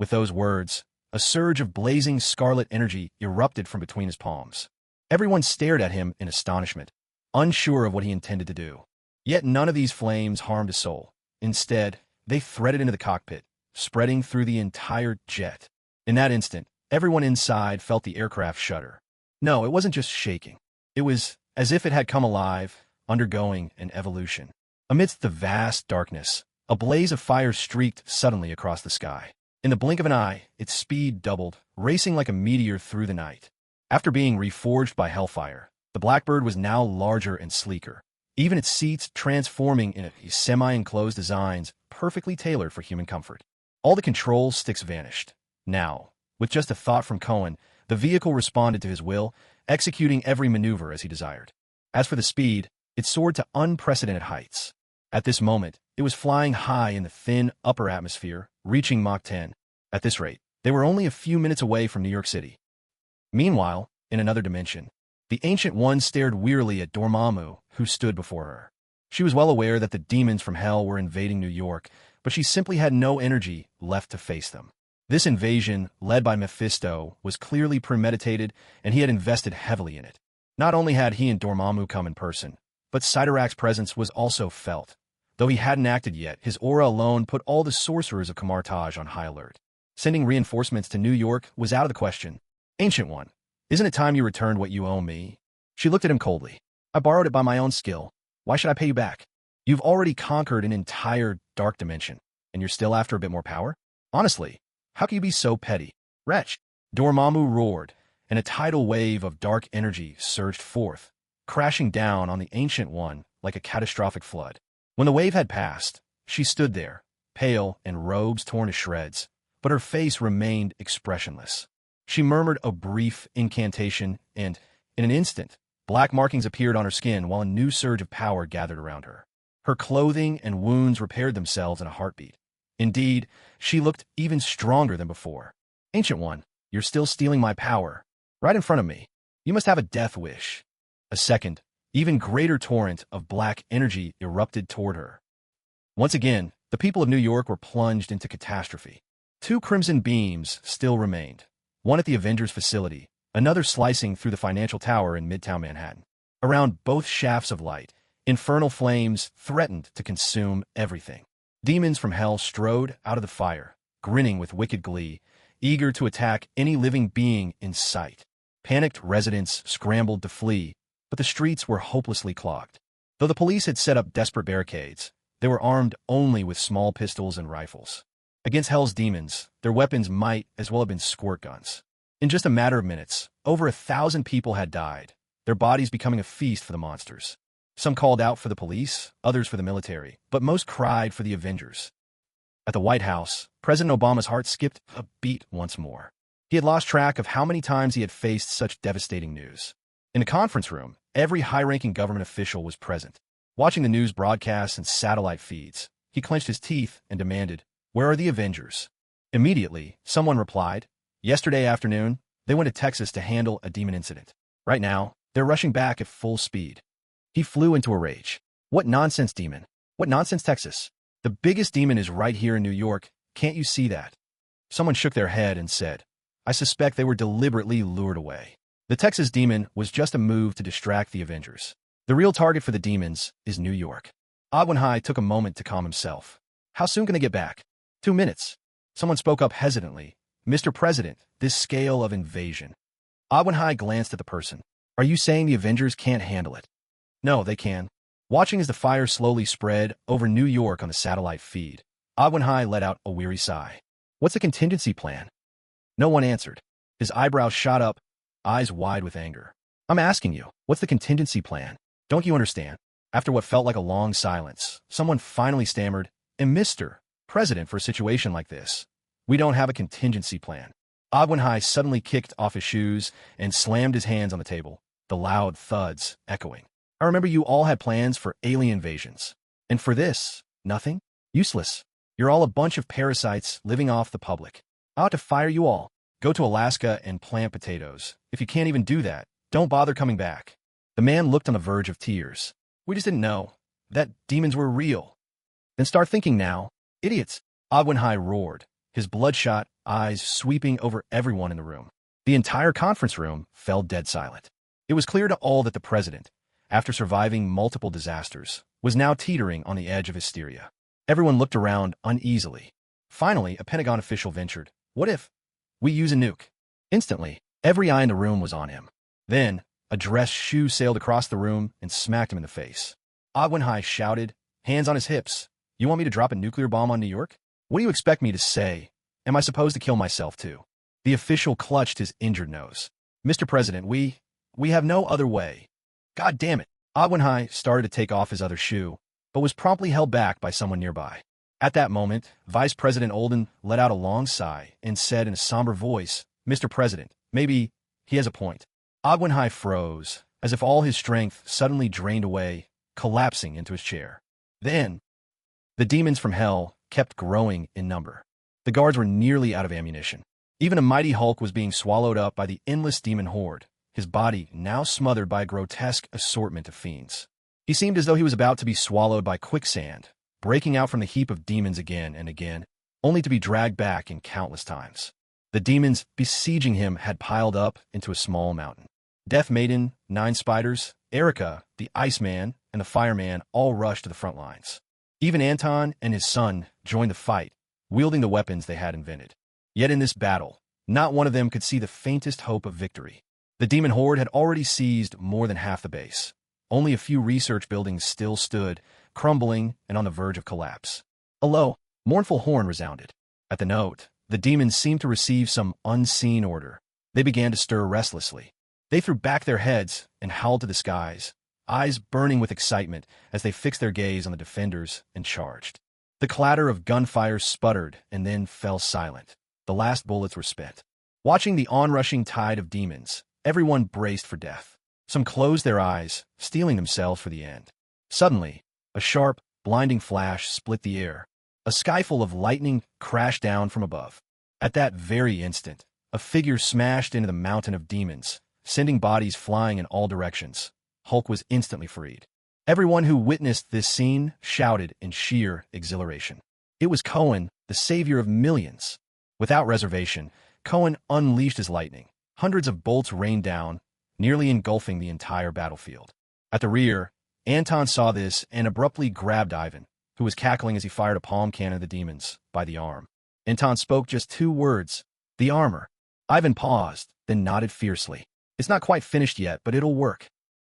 With those words, a surge of blazing scarlet energy erupted from between his palms. Everyone stared at him in astonishment, unsure of what he intended to do. Yet none of these flames harmed a soul. Instead, they threaded into the cockpit, spreading through the entire jet. In that instant, everyone inside felt the aircraft shudder. No, it wasn't just shaking. It was as if it had come alive, undergoing an evolution. Amidst the vast darkness, a blaze of fire streaked suddenly across the sky. In the blink of an eye, its speed doubled, racing like a meteor through the night. After being reforged by hellfire, the Blackbird was now larger and sleeker, even its seats transforming into semi-enclosed designs perfectly tailored for human comfort. All the control sticks vanished. Now, with just a thought from Cohen, the vehicle responded to his will, executing every maneuver as he desired. As for the speed, it soared to unprecedented heights. At this moment, it was flying high in the thin upper atmosphere, reaching Mach 10. At this rate, they were only a few minutes away from New York City. Meanwhile, in another dimension, the Ancient One stared wearily at Dormammu, who stood before her. She was well aware that the demons from hell were invading New York, but she simply had no energy left to face them. This invasion, led by Mephisto, was clearly premeditated, and he had invested heavily in it. Not only had he and Dormammu come in person, but Cyttorak's presence was also felt. Though he hadn't acted yet, his aura alone put all the sorcerers of Camartage on high alert. Sending reinforcements to New York was out of the question. Ancient One, isn't it time you returned what you owe me? She looked at him coldly. I borrowed it by my own skill. Why should I pay you back? You've already conquered an entire dark dimension, and you're still after a bit more power? Honestly, how can you be so petty? Wretch! Dormammu roared, and a tidal wave of dark energy surged forth, crashing down on the Ancient One like a catastrophic flood. When the wave had passed, she stood there, pale and robes torn to shreds, but her face remained expressionless. She murmured a brief incantation, and, in an instant, black markings appeared on her skin while a new surge of power gathered around her. Her clothing and wounds repaired themselves in a heartbeat. Indeed, she looked even stronger than before. Ancient One, you're still stealing my power. Right in front of me. You must have a death wish. A second, even greater torrent of black energy erupted toward her. Once again, the people of New York were plunged into catastrophe. 2 crimson beams still remained, one at the Avengers facility, another slicing through the financial tower in Midtown Manhattan. Around both shafts of light, infernal flames threatened to consume everything. Demons from hell strode out of the fire, grinning with wicked glee, eager to attack any living being in sight. Panicked residents scrambled to flee, but the streets were hopelessly clogged. Though the police had set up desperate barricades, they were armed only with small pistols and rifles. Against hell's demons, their weapons might as well have been squirt guns. In just a matter of minutes, over 1,000 people had died, their bodies becoming a feast for the monsters. Some called out for the police, others for the military, but most cried for the Avengers. At the White House, President Obama's heart skipped a beat once more. He had lost track of how many times he had faced such devastating news. In the conference room, every high-ranking government official was present. Watching the news broadcasts and satellite feeds, he clenched his teeth and demanded, "Where are the Avengers?" Immediately, someone replied, "Yesterday afternoon, they went to Texas to handle a demon incident. Right now, they're rushing back at full speed." He flew into a rage. What nonsense, demon? What nonsense, Texas? The biggest demon is right here in New York. Can't you see that? Someone shook their head and said, "I suspect they were deliberately lured away. The Texas demon was just a move to distract the Avengers." The real target for the demons is New York. Ogwenhai took a moment to calm himself. How soon can they get back? 2 minutes. Someone spoke up hesitantly. Mr. President, this scale of invasion. Ogwenhai glanced at the person. Are you saying the Avengers can't handle it? No, they can. Watching as the fire slowly spread over New York on the satellite feed, Ogwenhai let out a weary sigh. What's the contingency plan? No one answered. His eyebrows shot up, eyes wide with anger. I'm asking you, what's the contingency plan? Don't you understand? After what felt like a long silence, someone finally stammered, and Mr. President, for a situation like this, we don't have a contingency plan. Ogwenhai suddenly kicked off his shoes and slammed his hands on the table, the loud thuds echoing. I remember you all had plans for alien invasions. And for this, nothing? Useless. You're all a bunch of parasites living off the public. I ought to fire you all. Go to Alaska and plant potatoes. If you can't even do that, don't bother coming back. The man looked on the verge of tears. We just didn't know that demons were real. Then start thinking now. Idiots. Ogwenhai roared, his bloodshot eyes sweeping over everyone in the room. The entire conference room fell dead silent. It was clear to all that the president, after surviving multiple disasters, was now teetering on the edge of hysteria. Everyone looked around uneasily. Finally, a Pentagon official ventured, what if we use a nuke? Instantly, every eye in the room was on him. Then, a dressed shoe sailed across the room and smacked him in the face. Ogwenhai shouted, hands on his hips, you want me to drop a nuclear bomb on New York? What do you expect me to say? Am I supposed to kill myself too? The official clutched his injured nose. Mr. President, we have no other way. God damn it. Ogwenhai started to take off his other shoe, but was promptly held back by someone nearby. At that moment, Vice President Olden let out a long sigh and said in a somber voice, Mr. President, maybe he has a point. Ogwenhai froze, as if all his strength suddenly drained away, collapsing into his chair. Then, the demons from hell kept growing in number. The guards were nearly out of ammunition. Even a mighty Hulk was being swallowed up by the endless demon horde, his body now smothered by a grotesque assortment of fiends. He seemed as though he was about to be swallowed by quicksand, breaking out from the heap of demons again and again, only to be dragged back in countless times. The demons besieging him had piled up into a small mountain. Death Maiden, Nine Spiders, Erica, the Iceman, and the Fireman all rushed to the front lines. Even Anton and his son joined the fight, wielding the weapons they had invented. Yet in this battle, not one of them could see the faintest hope of victory. The demon horde had already seized more than half the base. Only a few research buildings still stood, crumbling and on the verge of collapse. A low, mournful horn resounded. At the note, the demons seemed to receive some unseen order. They began to stir restlessly. They threw back their heads and howled to the skies, eyes burning with excitement as they fixed their gaze on the defenders and charged. The clatter of gunfire sputtered and then fell silent. The last bullets were spent. Watching the onrushing tide of demons, everyone braced for death. Some closed their eyes, steeling themselves for the end. Suddenly, a sharp, blinding flash split the air. A skyful of lightning crashed down from above. At that very instant, a figure smashed into the mountain of demons, sending bodies flying in all directions. Hulk was instantly freed. Everyone who witnessed this scene shouted in sheer exhilaration. It was Cohen, the savior of millions. Without reservation, Cohen unleashed his lightning. Hundreds of bolts rained down, nearly engulfing the entire battlefield. At the rear, Anton saw this and abruptly grabbed Ivan, who was cackling as he fired a palm cannon at the demons, by the arm. Anton spoke just 2 words, the armor. Ivan paused, then nodded fiercely. It's not quite finished yet, but it'll work.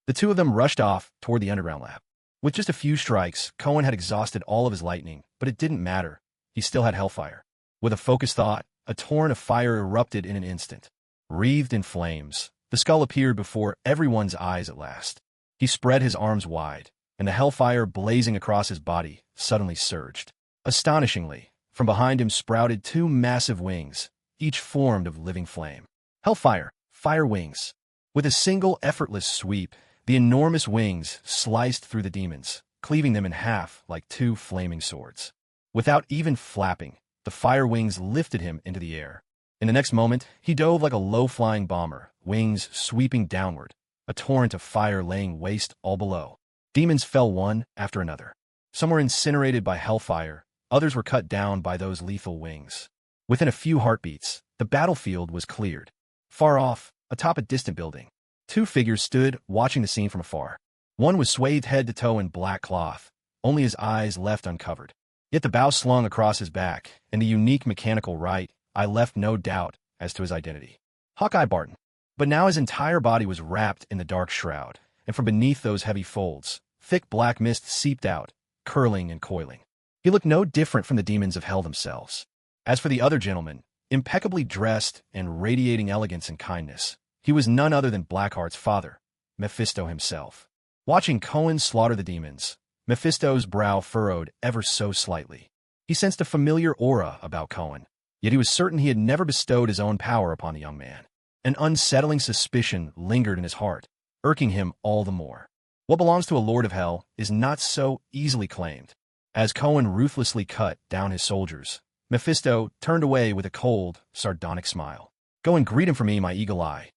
The 2 of them rushed off toward the underground lab. With just a few strikes, Cohen had exhausted all of his lightning, but it didn't matter. He still had hellfire. With a focused thought, a torrent of fire erupted in an instant. Wreathed in flames, the skull appeared before everyone's eyes at last. He spread his arms wide, and the hellfire blazing across his body suddenly surged. Astonishingly, from behind him sprouted 2 massive wings, each formed of living flame. Hellfire, fire wings. With a single effortless sweep, the enormous wings sliced through the demons, cleaving them in half like 2 flaming swords. Without even flapping, the fire wings lifted him into the air. In the next moment, he dove like a low-flying bomber, wings sweeping downward, a torrent of fire laying waste all below. Demons fell one after another. Some were incinerated by hellfire, others were cut down by those lethal wings. Within a few heartbeats, the battlefield was cleared. Far off, atop a distant building, 2 figures stood watching the scene from afar. One was swathed head to toe in black cloth, only his eyes left uncovered. Yet the bow slung across his back, and the unique mechanical right eye left no doubt as to his identity. Hawkeye Barton. But now his entire body was wrapped in the dark shroud, and from beneath those heavy folds, thick black mist seeped out, curling and coiling. He looked no different from the demons of hell themselves. As for the other gentleman, impeccably dressed and radiating elegance and kindness, he was none other than Blackheart's father, Mephisto himself. Watching Cohen slaughter the demons, Mephisto's brow furrowed ever so slightly. He sensed a familiar aura about Cohen, yet he was certain he had never bestowed his own power upon the young man. An unsettling suspicion lingered in his heart, irking him all the more. What belongs to a lord of hell is not so easily claimed. As Cohen ruthlessly cut down his soldiers, Mephisto turned away with a cold, sardonic smile. "Go and greet him for me, my eagle eye."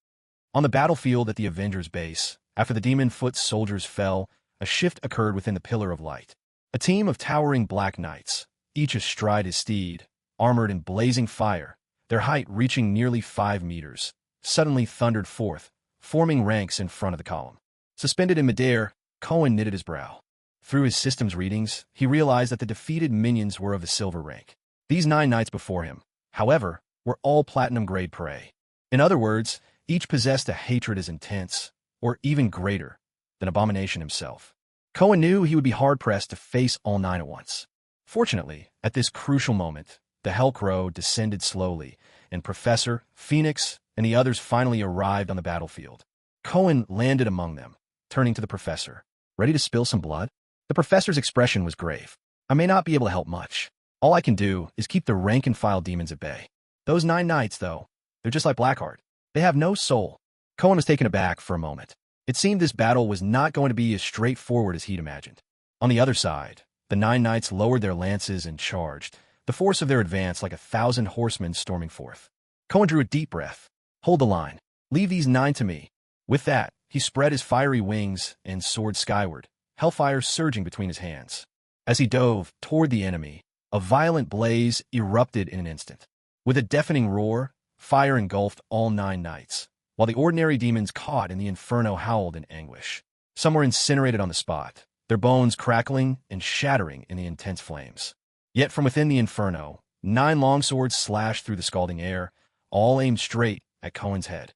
On the battlefield at the Avengers' base, after the demon foot soldiers fell, a shift occurred within the Pillar of Light. A team of towering black knights, each astride his steed, armored in blazing fire, their height reaching nearly 5 meters, suddenly thundered forth, forming ranks in front of the column. Suspended in midair, Cohen knitted his brow. Through his system's readings, he realized that the defeated minions were of the silver rank. These 9 knights before him, however, were all platinum-grade prey. In other words, each possessed a hatred as intense, or even greater, than Abomination himself. Cohen knew he would be hard-pressed to face all 9 at once. Fortunately, at this crucial moment, the Hellcrow descended slowly, and Professor, Phoenix, and the others finally arrived on the battlefield. Cohen landed among them, turning to the professor. "Ready to spill some blood?" The professor's expression was grave. "I may not be able to help much. All I can do is keep the rank-and-file demons at bay. Those 9 knights, though, they're just like Blackheart. They have no soul." Cohen was taken aback for a moment. It seemed this battle was not going to be as straightforward as he'd imagined. On the other side, the 9 knights lowered their lances and charged, the force of their advance like 1,000 horsemen storming forth. Cohen drew a deep breath. "Hold the line. Leave these 9 to me." With that, he spread his fiery wings and soared skyward, hellfire surging between his hands. As he dove toward the enemy, a violent blaze erupted in an instant. With a deafening roar, fire engulfed all 9 knights, while the ordinary demons caught in the inferno howled in anguish. Some were incinerated on the spot, their bones crackling and shattering in the intense flames. Yet from within the inferno, 9 longswords slashed through the scalding air, all aimed straight at Cohen's head.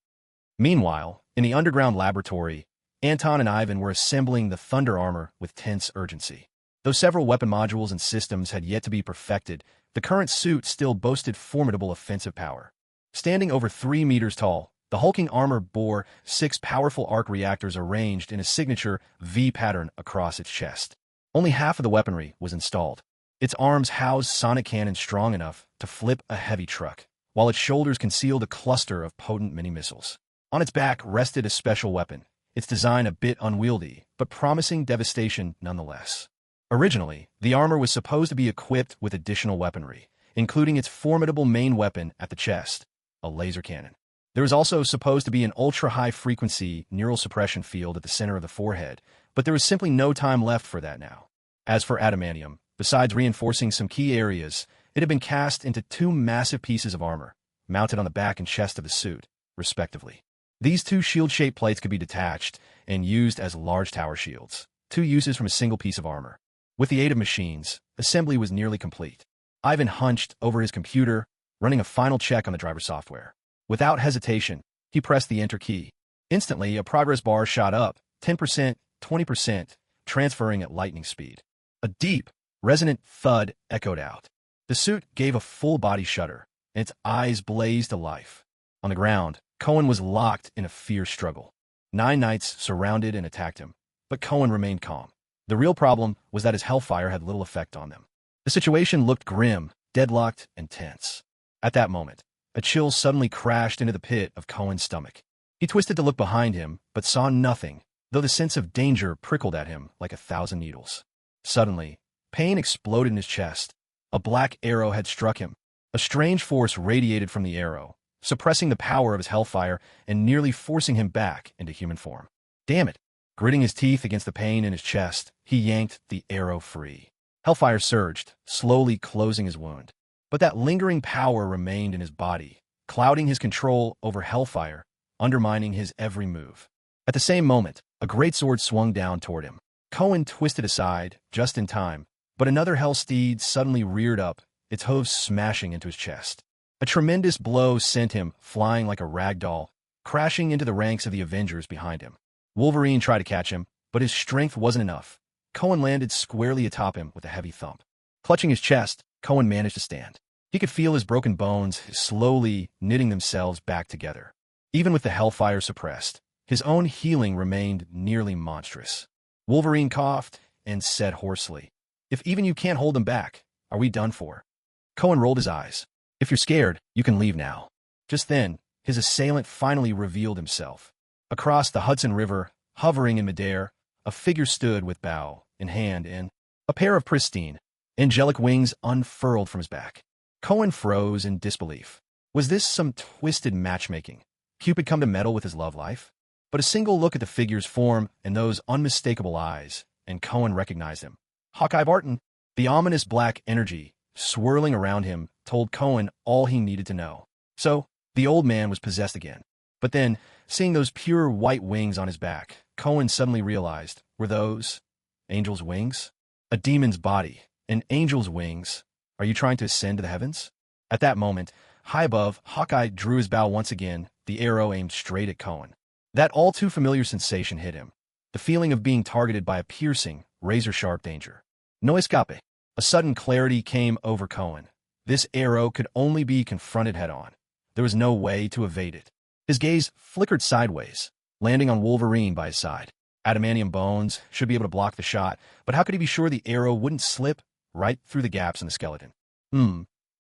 Meanwhile, in the underground laboratory, Anton and Ivan were assembling the Thunder armor with tense urgency. Though several weapon modules and systems had yet to be perfected, the current suit still boasted formidable offensive power. Standing over 3 meters tall, the hulking armor bore 6 powerful arc reactors arranged in a signature V pattern across its chest. Only half of the weaponry was installed. Its arms housed sonic cannons strong enough to flip a heavy truck, while its shoulders concealed a cluster of potent mini-missiles. On its back rested a special weapon, its design a bit unwieldy, but promising devastation nonetheless. Originally, the armor was supposed to be equipped with additional weaponry, including its formidable main weapon at the chest, a laser cannon. There was also supposed to be an ultra-high-frequency neural suppression field at the center of the forehead, but there was simply no time left for that now. As for adamantium, besides reinforcing some key areas, it had been cast into 2 massive pieces of armor, mounted on the back and chest of the suit, respectively. These 2 shield-shaped plates could be detached and used as large tower shields, 2 uses from a single piece of armor. With the aid of machines, assembly was nearly complete. Ivan hunched over his computer, running a final check on the driver software. Without hesitation, he pressed the enter key. Instantly, a progress bar shot up, 10%, 20%, transferring at lightning speed. A deep, resonant thud echoed out. The suit gave a full-body shudder, and its eyes blazed to life. On the ground, Cohen was locked in a fierce struggle. 9 knights surrounded and attacked him, but Cohen remained calm. The real problem was that his hellfire had little effect on them. The situation looked grim, deadlocked, and tense. At that moment, a chill suddenly crashed into the pit of Cohen's stomach. He twisted to look behind him, but saw nothing, though the sense of danger prickled at him like 1,000 needles. Suddenly, pain exploded in his chest. A black arrow had struck him. A strange force radiated from the arrow, suppressing the power of his hellfire and nearly forcing him back into human form. Damn it! Gritting his teeth against the pain in his chest, he yanked the arrow free. Hellfire surged, slowly closing his wound. But that lingering power remained in his body, clouding his control over hellfire, undermining his every move. At the same moment, A great sword swung down toward him. Cohen twisted aside, just in time, but another hell steed suddenly reared up, its hooves smashing into his chest. A tremendous blow sent him flying like a rag doll, crashing into the ranks of the Avengers behind him. Wolverine tried to catch him, but his strength wasn't enough. Cohen landed squarely atop him with a heavy thump. Clutching his chest, Cohen managed to stand. He could feel his broken bones slowly knitting themselves back together. Even with the hellfire suppressed, his own healing remained nearly monstrous. Wolverine coughed and said hoarsely, "If even you can't hold them back, are we done for?" Cohen rolled his eyes. "If you're scared, you can leave now." Just then, his assailant finally revealed himself. Across the Hudson River, hovering in midair, a figure stood with bow in hand and a pair of pristine, angelic wings unfurled from his back. Cohen froze in disbelief. Was this some twisted matchmaking? Cupid come to meddle with his love life? But a single look at the figure's form and those unmistakable eyes, and Cohen recognized him. Hawkeye Barton. The ominous black energy swirling around him told Cohen all he needed to know. So, the old man was possessed again. But then, seeing those pure white wings on his back, Cohen suddenly realized, were those angel's wings? A demon's body, and angel's wings. Are you trying to ascend to the heavens? At that moment, high above, Hawkeye drew his bow once again, the arrow aimed straight at Cohen. That all-too-familiar sensation hit him, the feeling of being targeted by a piercing, razor-sharp danger. No escape. A sudden clarity came over Cohen. This arrow could only be confronted head-on. There was no way to evade it. His gaze flickered sideways, landing on Wolverine by his side. Adamantium bones should be able to block the shot, but how could he be sure the arrow wouldn't slip right through the gaps in the skeleton?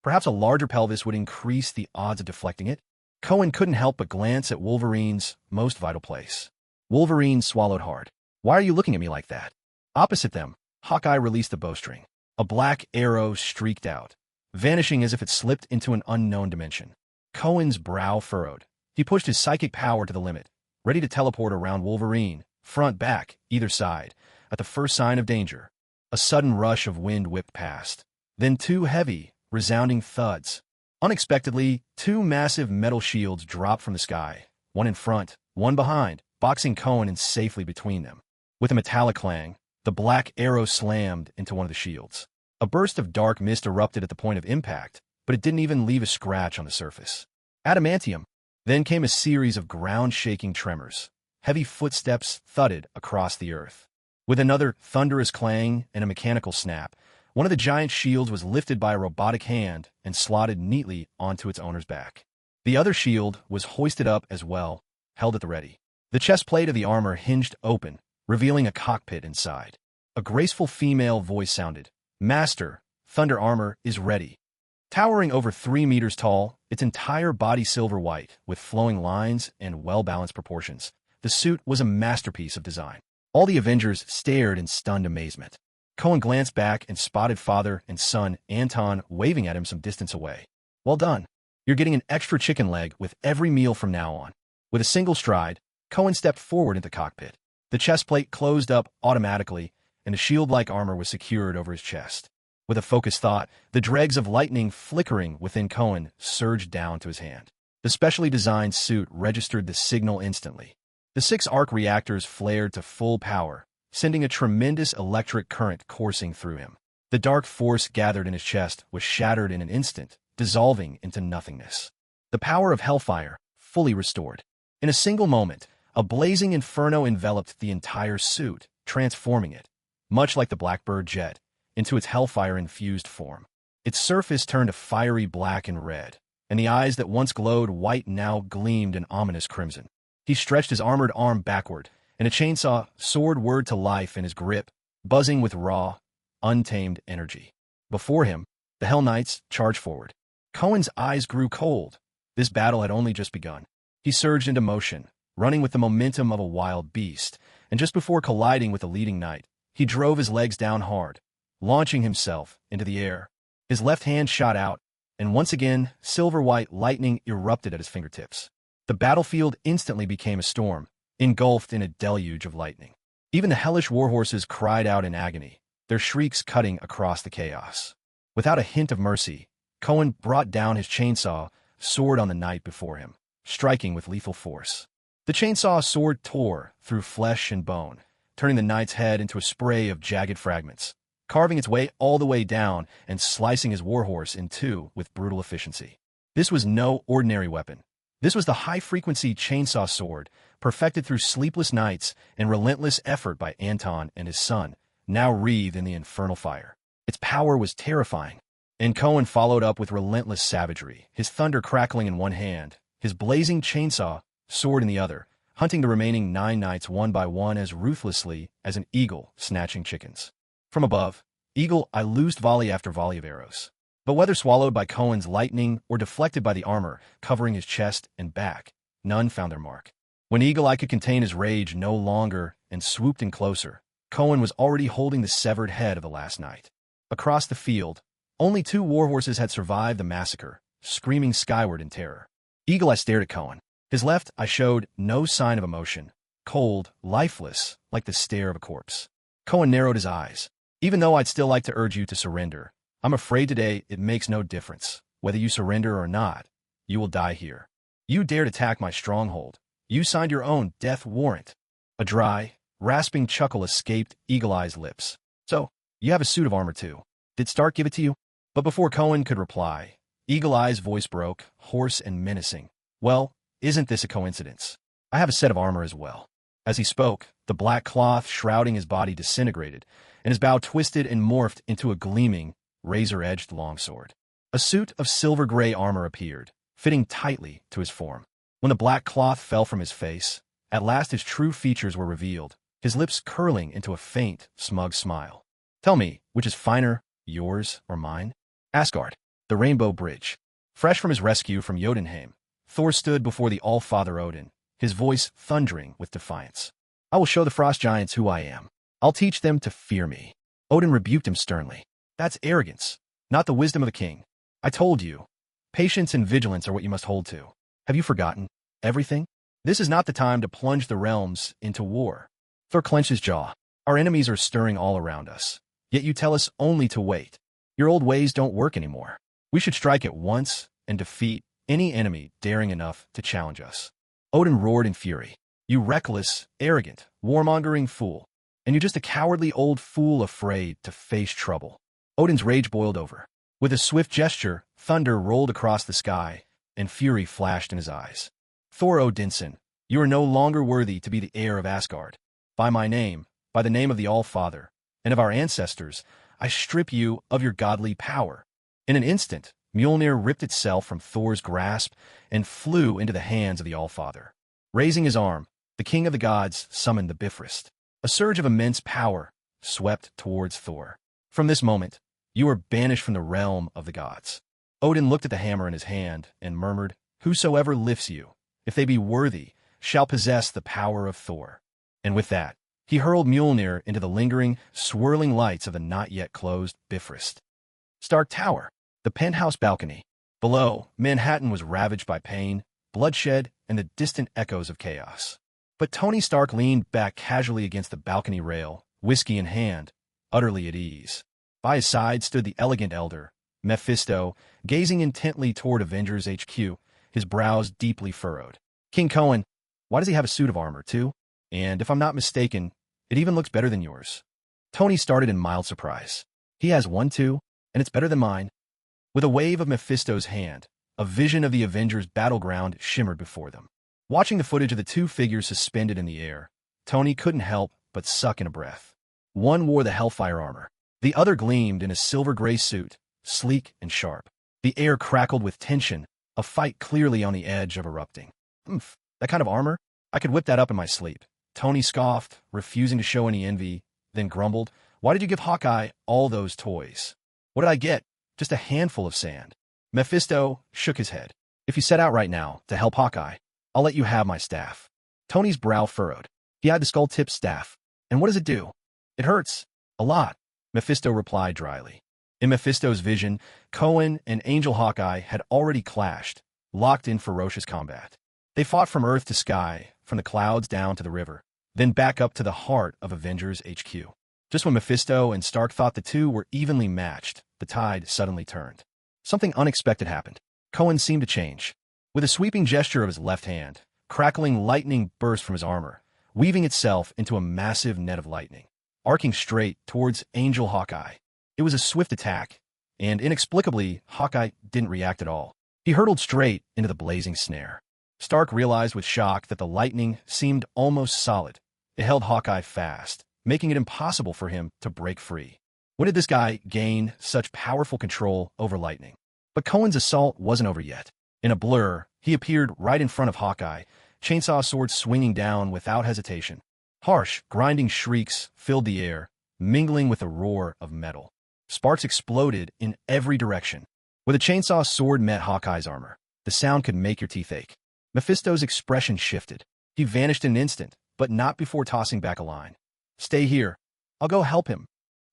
Perhaps a larger pelvis would increase the odds of deflecting it? Cohen couldn't help but glance at Wolverine's most vital place. Wolverine swallowed hard. "Why are you looking at me like that?" Opposite them, Hawkeye released the bowstring. A black arrow streaked out, vanishing as if it slipped into an unknown dimension. Cohen's brow furrowed. He pushed his psychic power to the limit, ready to teleport around Wolverine, front, back, either side, at the first sign of danger. A sudden rush of wind whipped past. Then two heavy, resounding thuds. Unexpectedly, two massive metal shields dropped from the sky, one in front, one behind, boxing Cohen in safely between them. With a metallic clang, the black arrow slammed into one of the shields. A burst of dark mist erupted at the point of impact, but it didn't even leave a scratch on the surface. Adamantium. Then came a series of ground-shaking tremors. Heavy footsteps thudded across the earth. With another thunderous clang and a mechanical snap, one of the giant shields was lifted by a robotic hand and slotted neatly onto its owner's back. The other shield was hoisted up as well, held at the ready. The chest plate of the armor hinged open, revealing a cockpit inside. A graceful female voice sounded, "Master, Thunder Armor is ready." Towering over 3 meters tall, its entire body silver white, with flowing lines and well-balanced proportions, the suit was a masterpiece of design. All the Avengers stared in stunned amazement. Cohen glanced back and spotted father and son Anton waving at him some distance away. "Well done. You're getting an extra chicken leg with every meal from now on." With a single stride, Cohen stepped forward into the cockpit. The chest plate closed up automatically, and a shield-like armor was secured over his chest. With a focused thought, the dregs of lightning flickering within Cohen surged down to his hand. The specially designed suit registered the signal instantly. The 6 arc reactors flared to full power, sending a tremendous electric current coursing through him. The dark force gathered in his chest was shattered in an instant, dissolving into nothingness. The power of hellfire, fully restored. In a single moment, a blazing inferno enveloped the entire suit, transforming it, much like the Blackbird jet, into its hellfire-infused form. Its surface turned a fiery black and red, and the eyes that once glowed white now gleamed an ominous crimson. He stretched his armored arm backward, and a chainsaw soared word to life in his grip, buzzing with raw, untamed energy. Before him, the Hell Knights charged forward. Cohen's eyes grew cold. This battle had only just begun. He surged into motion, running with the momentum of a wild beast, and just before colliding with the leading knight, he drove his legs down hard, launching himself into the air. His left hand shot out, and once again, silver-white lightning erupted at his fingertips. The battlefield instantly became a storm, engulfed in a deluge of lightning. Even the hellish warhorses cried out in agony, their shrieks cutting across the chaos. Without a hint of mercy, Cohen brought down his chainsaw, sword on the knight before him, striking with lethal force. The chainsaw sword tore through flesh and bone, turning the knight's head into a spray of jagged fragments, carving its way all the way down and slicing his warhorse in two with brutal efficiency. This was no ordinary weapon. This was the high-frequency chainsaw sword, perfected through sleepless nights and relentless effort by Anton and his son, now wreathed in the infernal fire. Its power was terrifying, and Cohen followed up with relentless savagery, his thunder crackling in one hand, his blazing chainsaw sword in the other, hunting the remaining 9 knights one by one as ruthlessly as an eagle snatching chickens. From above, Eagle-Eye loosed volley after volley of arrows. But whether swallowed by Cohen's lightning or deflected by the armor covering his chest and back, none found their mark. When Eagle-Eye could contain his rage no longer and swooped in closer, Cohen was already holding the severed head of the last knight. Across the field, only 2 warhorses had survived the massacre, screaming skyward in terror. Eagle-Eye stared at Cohen. His left eye showed no sign of emotion, cold, lifeless, like the stare of a corpse. Cohen narrowed his eyes. Even though I'd still like to urge you to surrender, I'm afraid today it makes no difference. Whether you surrender or not, you will die here. You dared attack my stronghold. You signed your own death warrant. A dry, rasping chuckle escaped Eagle-Eye's lips. So, you have a suit of armor too. Did Stark give it to you? But before Cohen could reply, Eagle-Eye's voice broke, hoarse and menacing. Well, isn't this a coincidence? I have a set of armor as well. As he spoke, the black cloth shrouding his body disintegrated, and his bow twisted and morphed into a gleaming, razor-edged longsword. A suit of silver-gray armor appeared, fitting tightly to his form. When the black cloth fell from his face, at last his true features were revealed, his lips curling into a faint, smug smile. Tell me, which is finer, yours or mine? Asgard, the Rainbow Bridge. Fresh from his rescue from Jotunheim, Thor stood before the All-Father Odin, his voice thundering with defiance. I will show the frost giants who I am. I'll teach them to fear me. Odin rebuked him sternly. That's arrogance, not the wisdom of the king. I told you. Patience and vigilance are what you must hold to. Have you forgotten everything? This is not the time to plunge the realms into war. Thor clenched his jaw. Our enemies are stirring all around us. Yet you tell us only to wait. Your old ways don't work anymore. We should strike at once and defeat any enemy daring enough to challenge us. Odin roared in fury. You reckless, arrogant, warmongering fool. And you're just a cowardly old fool afraid to face trouble. Odin's rage boiled over. With a swift gesture, thunder rolled across the sky, and fury flashed in his eyes. Thor Odinson, you are no longer worthy to be the heir of Asgard. By my name, by the name of the All-Father, and of our ancestors, I strip you of your godly power. In an instant, Mjolnir ripped itself from Thor's grasp and flew into the hands of the All-Father. Raising his arm, the king of the gods summoned the Bifrost. A surge of immense power swept towards Thor. From this moment, you are banished from the realm of the gods. Odin looked at the hammer in his hand and murmured, Whosoever lifts you, if they be worthy, shall possess the power of Thor. And with that, he hurled Mjolnir into the lingering, swirling lights of the not-yet-closed Bifrost. Stark Tower, the penthouse balcony. Below, Manhattan was ravaged by pain, bloodshed, and the distant echoes of chaos. But Tony Stark leaned back casually against the balcony rail, whiskey in hand, utterly at ease. By his side stood the elegant elder, Mephisto, gazing intently toward Avengers HQ, his brows deeply furrowed. King Cohen, why does he have a suit of armor, too? And if I'm not mistaken, it even looks better than yours. Tony started in mild surprise. He has one, too, and it's better than mine. With a wave of Mephisto's hand, a vision of the Avengers' battleground shimmered before them. Watching the footage of the 2 figures suspended in the air, Tony couldn't help but suck in a breath. One wore the Hellfire armor. The other gleamed in a silver-gray suit, sleek and sharp. The air crackled with tension, a fight clearly on the edge of erupting. That kind of armor? I could whip that up in my sleep. Tony scoffed, refusing to show any envy, then grumbled, Why did you give Hawkeye all those toys? What did I get? Just a handful of sand. Mephisto shook his head. If you set out right now to help Hawkeye, I'll let you have my staff. Tony's brow furrowed. He eyed the skull-tipped staff. And what does it do? It hurts. A lot. Mephisto replied dryly. In Mephisto's vision, Cohen and Angel Hawkeye had already clashed, locked in ferocious combat. They fought from earth to sky, from the clouds down to the river, then back up to the heart of Avengers HQ. Just when Mephisto and Stark thought the two were evenly matched, the tide suddenly turned. Something unexpected happened. Cohen seemed to change. With a sweeping gesture of his left hand, Crackling lightning burst from his armor, weaving itself into a massive net of lightning, arcing straight towards Angel Hawkeye. It was a swift attack, and inexplicably, Hawkeye didn't react at all. He hurtled straight into the blazing snare. Stark realized with shock that the lightning seemed almost solid. It held Hawkeye fast, making it impossible for him to break free. When did this guy gain such powerful control over lightning? But Cohen's assault wasn't over yet. In a blur, he appeared right in front of Hawkeye, chainsaw sword swinging down without hesitation. Harsh, grinding shrieks filled the air, mingling with the roar of metal. Sparks exploded in every direction. Where the chainsaw sword met Hawkeye's armor, the sound could make your teeth ache. Mephisto's expression shifted. He vanished in an instant, but not before tossing back a line. "Stay here. I'll go help him."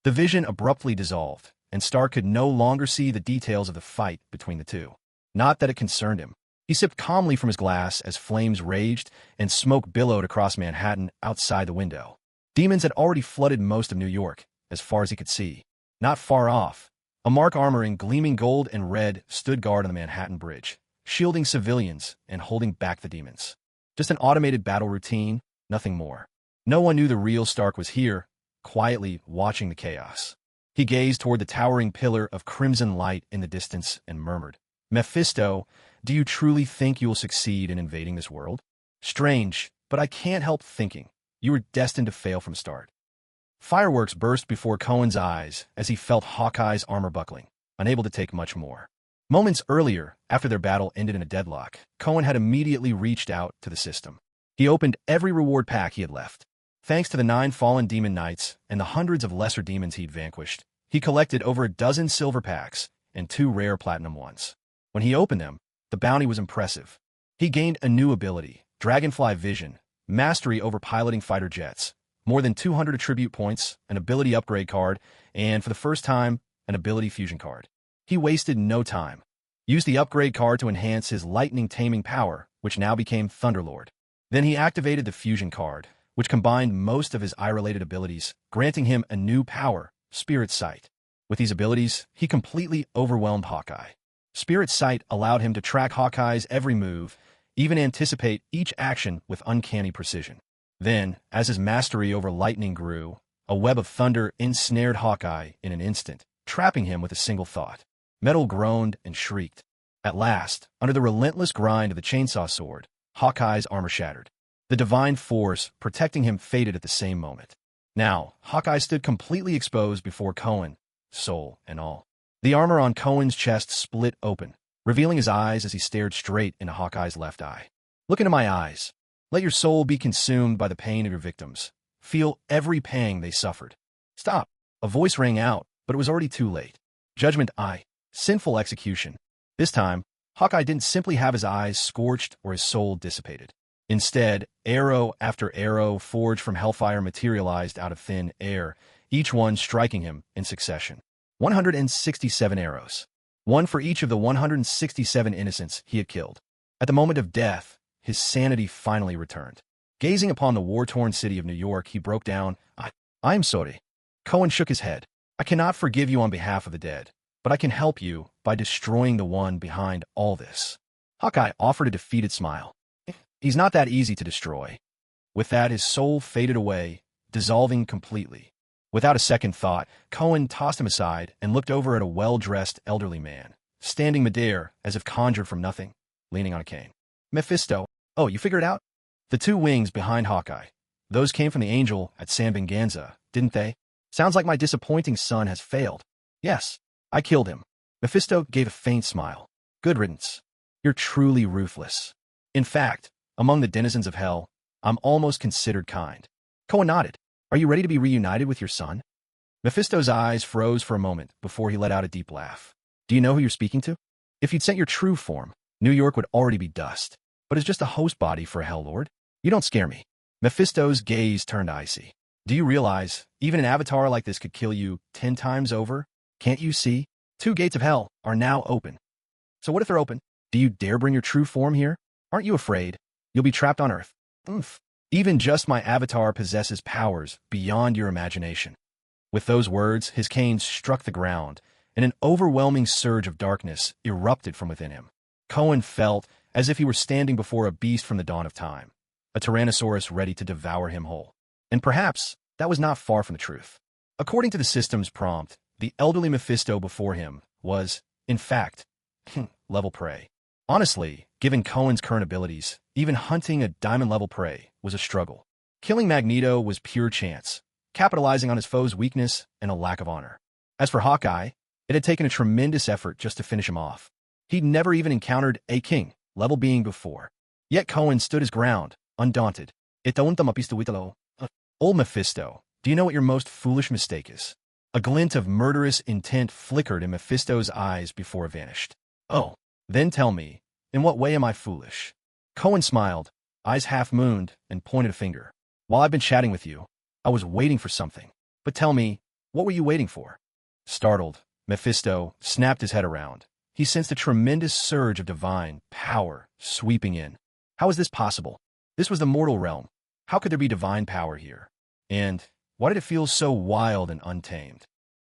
The vision abruptly dissolved, and Stark could no longer see the details of the fight between the two. Not that it concerned him. He sipped calmly from his glass as flames raged and smoke billowed across Manhattan outside the window. Demons had already flooded most of New York, as far as he could see. Not far off, a Mark armor in gleaming gold and red stood guard on the Manhattan Bridge, shielding civilians and holding back the demons. Just an automated battle routine, nothing more. No one knew the real Stark was here, quietly watching the chaos. He gazed toward the towering pillar of crimson light in the distance and murmured, "Mephisto, do you truly think you will succeed in invading this world? Strange, but I can't help thinking you were destined to fail from start." Fireworks burst before Cohen's eyes as he felt Hawkeye's armor buckling, unable to take much more. Moments earlier, after their battle ended in a deadlock, Cohen had immediately reached out to the system. He opened every reward pack he had left. Thanks to the 9 fallen demon knights and the hundreds of lesser demons he'd vanquished, he collected over a dozen silver packs and 2 rare platinum ones. When he opened them, the bounty was impressive. He gained a new ability, Dragonfly Vision, mastery over piloting fighter jets, more than 200 attribute points, an ability upgrade card, and for the first time, an ability fusion card. He wasted no time. Used the upgrade card to enhance his lightning taming power, which now became Thunderlord. Then he activated the fusion card, which combined most of his eye-related abilities, granting him a new power, Spirit Sight. With these abilities, he completely overwhelmed Hawkeye. Spirit Sight allowed him to track Hawkeye's every move, even anticipate each action with uncanny precision. Then, as his mastery over lightning grew, a web of thunder ensnared Hawkeye in an instant, trapping him with a single thought. Metal groaned and shrieked. At last, under the relentless grind of the chainsaw sword, Hawkeye's armor shattered. The divine force protecting him faded at the same moment. Now, Hawkeye stood completely exposed before Cohen, soul and all. The armor on Cohen's chest split open, revealing his eyes as he stared straight into Hawkeye's left eye. "Look into my eyes. Let your soul be consumed by the pain of your victims. Feel every pang they suffered." "Stop." A voice rang out, but it was already too late. Judgment Eye. Sinful execution. This time, Hawkeye didn't simply have his eyes scorched or his soul dissipated. Instead, arrow after arrow forged from hellfire materialized out of thin air, each one striking him in succession. 167 arrows. One for each of the 167 innocents he had killed. At the moment of death, his sanity finally returned. Gazing upon the war-torn city of New York, he broke down, I'm sorry." Cohen shook his head. "I cannot forgive you on behalf of the dead, but I can help you by destroying the one behind all this." Hawkeye offered a defeated smile. "He's not that easy to destroy." With that, his soul faded away, dissolving completely. Without a second thought, Cohen tossed him aside and looked over at a well-dressed elderly man, standing midair as if conjured from nothing, leaning on a cane. "Mephisto, oh, you figured it out?" The 2 wings behind Hawkeye. Those came from the angel at San Venganza, didn't they? "Sounds like my disappointing son has failed." "Yes, I killed him." Mephisto gave a faint smile. "Good riddance. You're truly ruthless. In fact, among the denizens of hell, I'm almost considered kind." Cohen nodded. "Are you ready to be reunited with your son?" Mephisto's eyes froze for a moment before he let out a deep laugh. "Do you know who you're speaking to? If you'd sent your true form, New York would already be dust. But as just a host body for a Hell Lord, you don't scare me." Mephisto's gaze turned icy. "Do you realize even an avatar like this could kill you 10 times over? Can't you see? 2 gates of hell are now open." "So what if they're open? Do you dare bring your true form here? Aren't you afraid? You'll be trapped on Earth." "Oomph. Even just my avatar possesses powers beyond your imagination." With those words, his cane struck the ground, and an overwhelming surge of darkness erupted from within him. Cohen felt as if he were standing before a beast from the dawn of time, a tyrannosaurus ready to devour him whole. And perhaps that was not far from the truth. According to the system's prompt, the elderly Mephisto before him was, in fact, level prey. Honestly, given Cohen's current abilities, even hunting a diamond-level prey was a struggle. Killing Magneto was pure chance, capitalizing on his foe's weakness and a lack of honor. As for Hawkeye, it had taken a tremendous effort just to finish him off. He'd never even encountered a king-level being before. Yet Cohen stood his ground, undaunted. Old Mephisto, do you know what your most foolish mistake is? A glint of murderous intent flickered in Mephisto's eyes before it vanished. Oh, then tell me, in what way am I foolish? Cohen smiled, eyes half-mooned, and pointed a finger. While I've been chatting with you, I was waiting for something. But tell me, what were you waiting for? Startled, Mephisto snapped his head around. He sensed a tremendous surge of divine power sweeping in. How is this possible? This was the mortal realm. How could there be divine power here? And why did it feel so wild and untamed?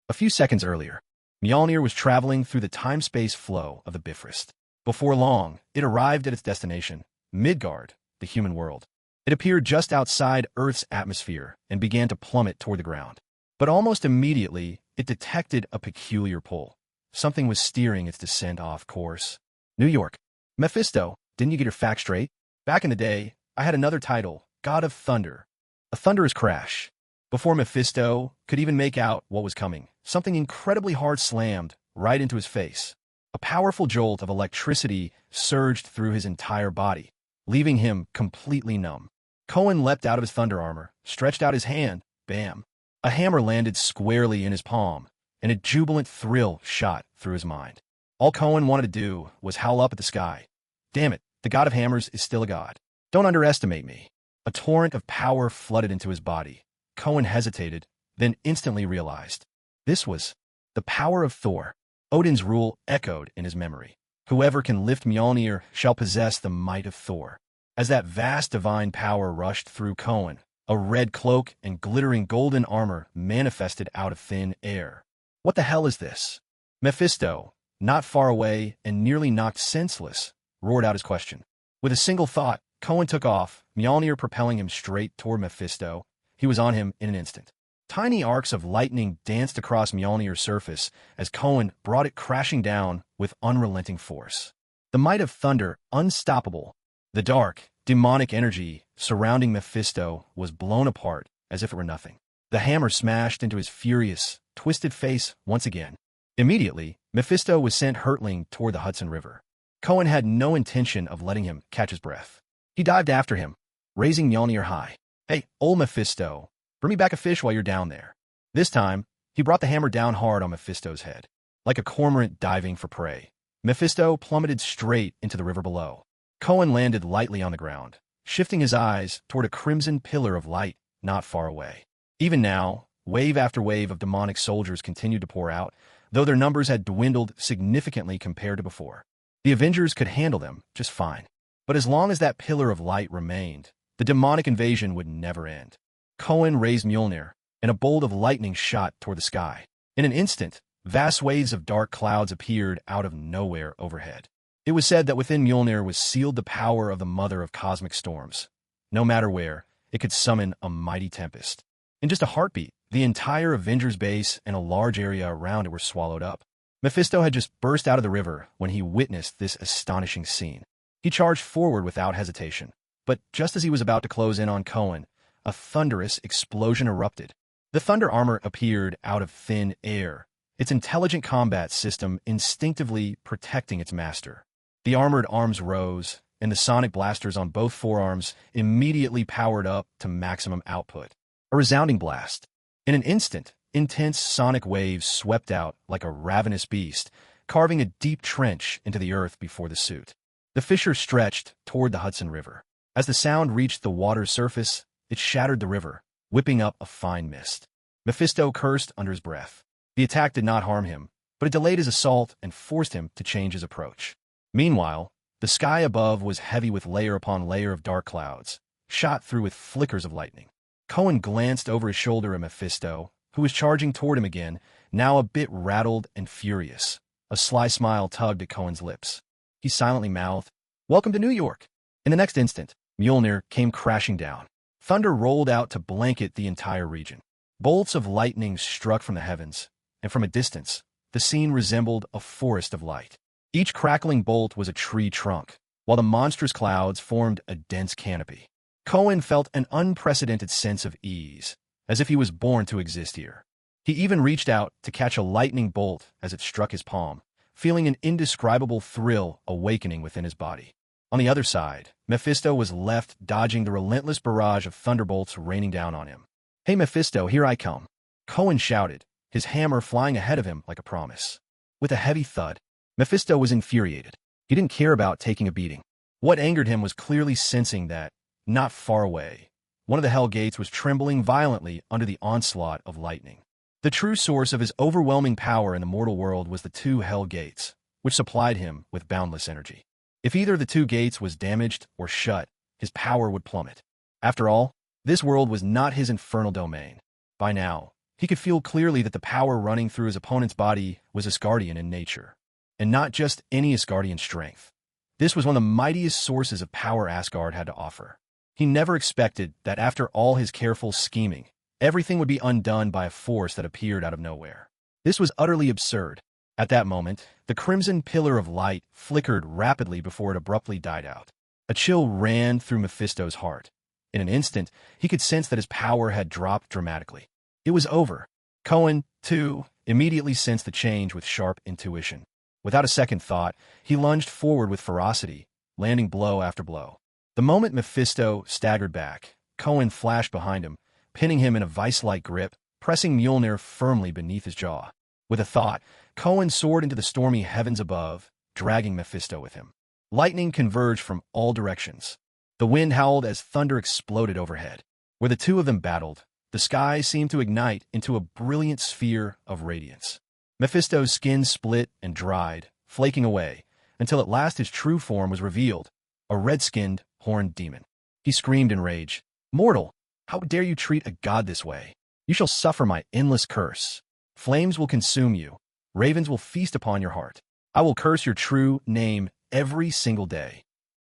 A few seconds earlier, Mjolnir was traveling through the time-space flow of the Bifrost. Before long, it arrived at its destination, Midgard, the human world. It appeared just outside Earth's atmosphere and began to plummet toward the ground. But almost immediately, it detected a peculiar pull. Something was steering its descent off course. New York. Mephisto, didn't you get your facts straight? Back in the day, I had another title, God of Thunder. A thunderous crash. Before Mephisto could even make out what was coming, something incredibly hard slammed right into his face. A powerful jolt of electricity surged through his entire body, leaving him completely numb. Cohen leapt out of his thunder armor, stretched out his hand, bam. A hammer landed squarely in his palm, and a jubilant thrill shot through his mind. All Cohen wanted to do was howl up at the sky. Damn it, the god of hammers is still a god. Don't underestimate me. A torrent of power flooded into his body. Cohen hesitated, then instantly realized. This was the power of Thor. Odin's rule echoed in his memory. Whoever can lift Mjolnir shall possess the might of Thor. As that vast divine power rushed through Cohen, a red cloak and glittering golden armor manifested out of thin air. What the hell is this? Mephisto, not far away and nearly knocked senseless, roared out his question. With a single thought, Cohen took off, Mjolnir propelling him straight toward Mephisto. He was on him in an instant. Tiny arcs of lightning danced across Mjolnir's surface as Cohen brought it crashing down with unrelenting force. The might of thunder, unstoppable. The dark, demonic energy surrounding Mephisto was blown apart as if it were nothing. The hammer smashed into his furious, twisted face once again. Immediately, Mephisto was sent hurtling toward the Hudson River. Cohen had no intention of letting him catch his breath. He dived after him, raising Mjolnir high. Hey, old Mephisto, bring me back a fish while you're down there. This time, he brought the hammer down hard on Mephisto's head. Like a cormorant diving for prey, Mephisto plummeted straight into the river below. Cohen landed lightly on the ground, shifting his eyes toward a crimson pillar of light not far away. Even now, wave after wave of demonic soldiers continued to pour out, though their numbers had dwindled significantly compared to before. The Avengers could handle them just fine. But as long as that pillar of light remained, the demonic invasion would never end. Cohen raised Mjolnir, and a bolt of lightning shot toward the sky. In an instant, vast waves of dark clouds appeared out of nowhere overhead. It was said that within Mjolnir was sealed the power of the mother of cosmic storms. No matter where, it could summon a mighty tempest. In just a heartbeat, the entire Avengers base and a large area around it were swallowed up. Mephisto had just burst out of the river when he witnessed this astonishing scene. He charged forward without hesitation. But just as he was about to close in on Cohen, a thunderous explosion erupted. The thunder armor appeared out of thin air, its intelligent combat system instinctively protecting its master. The armored arms rose, and the sonic blasters on both forearms immediately powered up to maximum output. A resounding blast. In an instant, intense sonic waves swept out like a ravenous beast, carving a deep trench into the earth before the suit. The fissure stretched toward the Hudson River. As the sound reached the water's surface, it shattered the river, whipping up a fine mist. Mephisto cursed under his breath. The attack did not harm him, but it delayed his assault and forced him to change his approach. Meanwhile, the sky above was heavy with layer upon layer of dark clouds, shot through with flickers of lightning. Cohen glanced over his shoulder at Mephisto, who was charging toward him again, now a bit rattled and furious. A sly smile tugged at Cohen's lips. He silently mouthed, Welcome to New York. In the next instant, Mjolnir came crashing down. Thunder rolled out to blanket the entire region. Bolts of lightning struck from the heavens, and from a distance, the scene resembled a forest of light. Each crackling bolt was a tree trunk, while the monstrous clouds formed a dense canopy. Cohen felt an unprecedented sense of ease, as if he was born to exist here. He even reached out to catch a lightning bolt as it struck his palm, feeling an indescribable thrill awakening within his body. On the other side, Mephisto was left dodging the relentless barrage of thunderbolts raining down on him. "Hey Mephisto, here I come," Cohen shouted, his hammer flying ahead of him like a promise. With a heavy thud, Mephisto was infuriated. He didn't care about taking a beating. What angered him was clearly sensing that, not far away, one of the Hell Gates was trembling violently under the onslaught of lightning. The true source of his overwhelming power in the mortal world was the two Hell Gates, which supplied him with boundless energy. If either of the two gates was damaged or shut, his power would plummet. After all, this world was not his infernal domain. By now, he could feel clearly that the power running through his opponent's body was Asgardian in nature. And not just any Asgardian strength. This was one of the mightiest sources of power Asgard had to offer. He never expected that after all his careful scheming, everything would be undone by a force that appeared out of nowhere. This was utterly absurd. At that moment, the crimson pillar of light flickered rapidly before it abruptly died out. A chill ran through Mephisto's heart. In an instant, he could sense that his power had dropped dramatically. It was over. Cohen, too, immediately sensed the change with sharp intuition. Without a second thought, he lunged forward with ferocity, landing blow after blow. The moment Mephisto staggered back, Cohen flashed behind him, pinning him in a vice-like grip, pressing Mjolnir firmly beneath his jaw. With a thought, Cohen soared into the stormy heavens above, dragging Mephisto with him. Lightning converged from all directions. The wind howled as thunder exploded overhead. Where the two of them battled, the sky seemed to ignite into a brilliant sphere of radiance. Mephisto's skin split and dried, flaking away, until at last his true form was revealed, a red-skinned, horned demon. He screamed in rage, "Mortal, how dare you treat a god this way? You shall suffer my endless curse. Flames will consume you. Ravens will feast upon your heart. I will curse your true name every single day."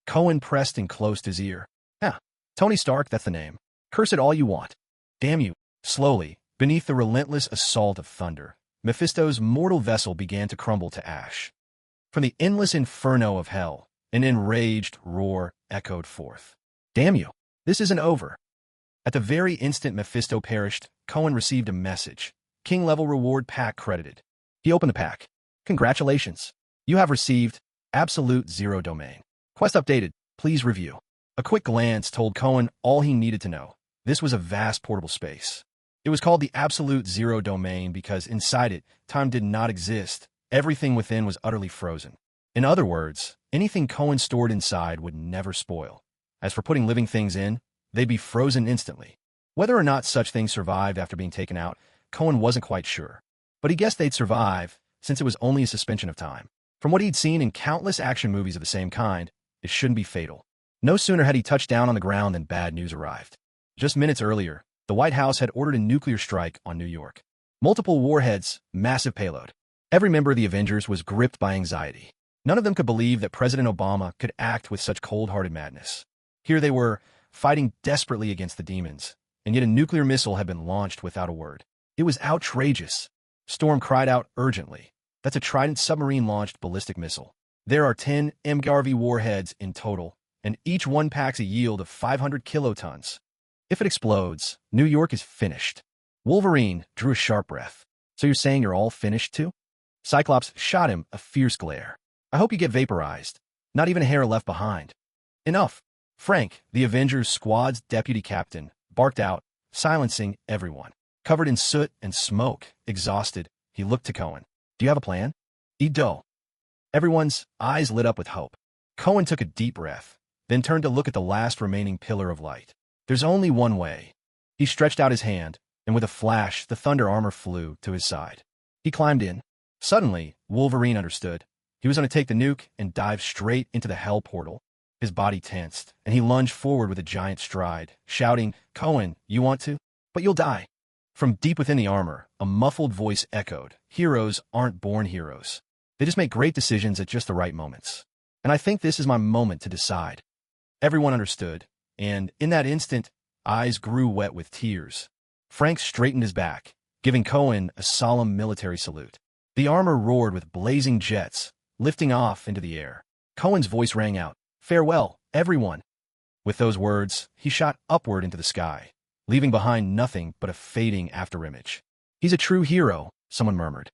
Cohen pressed and closed his ear. "Yeah, Tony Stark, that's the name. Curse it all you want. Damn you." Slowly, beneath the relentless assault of thunder, Mephisto's mortal vessel began to crumble to ash. From the endless inferno of hell, an enraged roar echoed forth. "Damn you, this isn't over." At the very instant Mephisto perished, Cohen received a message. King-level reward pack credited. He opened the pack. "Congratulations. You have received Absolute Zero Domain. Quest updated. Please review." A quick glance told Cohen all he needed to know. This was a vast portable space. It was called the Absolute Zero Domain because inside it, time did not exist. Everything within was utterly frozen. In other words, anything Cohen stored inside would never spoil. As for putting living things in, they'd be frozen instantly. Whether or not such things survived after being taken out, Cohen wasn't quite sure. But he guessed they'd survive, since it was only a suspension of time. From what he'd seen in countless action movies of the same kind, it shouldn't be fatal. No sooner had he touched down on the ground than bad news arrived. Just minutes earlier, the White House had ordered a nuclear strike on New York. Multiple warheads, massive payload. Every member of the Avengers was gripped by anxiety. None of them could believe that President Obama could act with such cold-hearted madness. Here they were, fighting desperately against the demons, and yet a nuclear missile had been launched without a word. It was outrageous. Storm cried out urgently. "That's a Trident submarine-launched ballistic missile. There are 10 MGRV warheads in total, and each one packs a yield of 500 kilotons. If it explodes, New York is finished." Wolverine drew a sharp breath. "So you're saying you're all finished too?" Cyclops shot him a fierce glare. "I hope you get vaporized. Not even a hair left behind." "Enough." Frank, the Avengers squad's deputy captain, barked out, silencing everyone. Covered in soot and smoke, exhausted, he looked to Cohen. "Do you have a plan?" "Edo." Everyone's eyes lit up with hope. Cohen took a deep breath, then turned to look at the last remaining pillar of light. "There's only one way." He stretched out his hand, and with a flash, the thunder armor flew to his side. He climbed in. Suddenly, Wolverine understood. He was going to take the nuke and dive straight into the hell portal. His body tensed, and he lunged forward with a giant stride, shouting, "Cohen, you want to? But you'll die." From deep within the armor, a muffled voice echoed, "Heroes aren't born heroes. They just make great decisions at just the right moments." and I think this is my moment to decide." Everyone understood, and in that instant, eyes grew wet with tears. Frank straightened his back, giving Cohen a solemn military salute. The armor roared with blazing jets, lifting off into the air. Cohen's voice rang out, "Farewell, everyone." With those words, he shot upward into the sky, leaving behind nothing but a fading afterimage. "He's a true hero," someone murmured.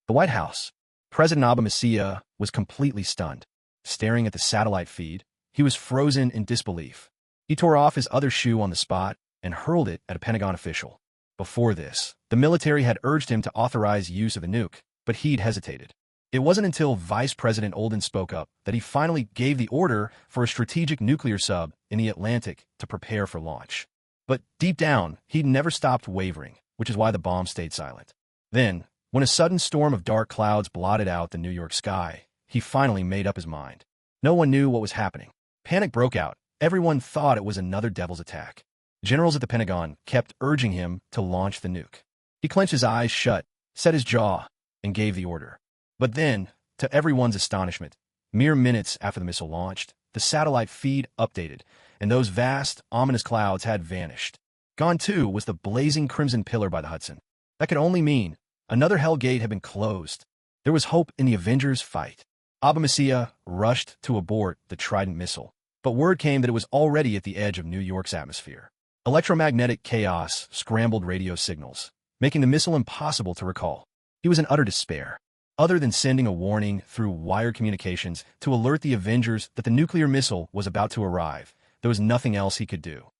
The White House. President Obama was completely stunned. Staring at the satellite feed, he was frozen in disbelief. He tore off his other shoe on the spot and hurled it at a Pentagon official. Before this, the military had urged him to authorize use of the nuke, but he'd hesitated. It wasn't until Vice President Olden spoke up that he finally gave the order for a strategic nuclear sub in the Atlantic to prepare for launch. But deep down, he'd never stopped wavering, which is why the bomb stayed silent. Then, when a sudden storm of dark clouds blotted out the New York sky, he finally made up his mind. No one knew what was happening. Panic broke out. Everyone thought it was another devil's attack. Generals at the Pentagon kept urging him to launch the nuke. He clenched his eyes shut, set his jaw, and gave the order. But then, to everyone's astonishment, mere minutes after the missile launched, the satellite feed updated, and those vast, ominous clouds had vanished. Gone too was the blazing crimson pillar by the Hudson. That could only mean another hell gate had been closed. There was hope in the Avengers' fight. Obama rushed to abort the Trident missile, but word came that it was already at the edge of New York's atmosphere. Electromagnetic chaos scrambled radio signals, making the missile impossible to recall. He was in utter despair. Other than sending a warning through wired communications to alert the Avengers that the nuclear missile was about to arrive, there was nothing else he could do.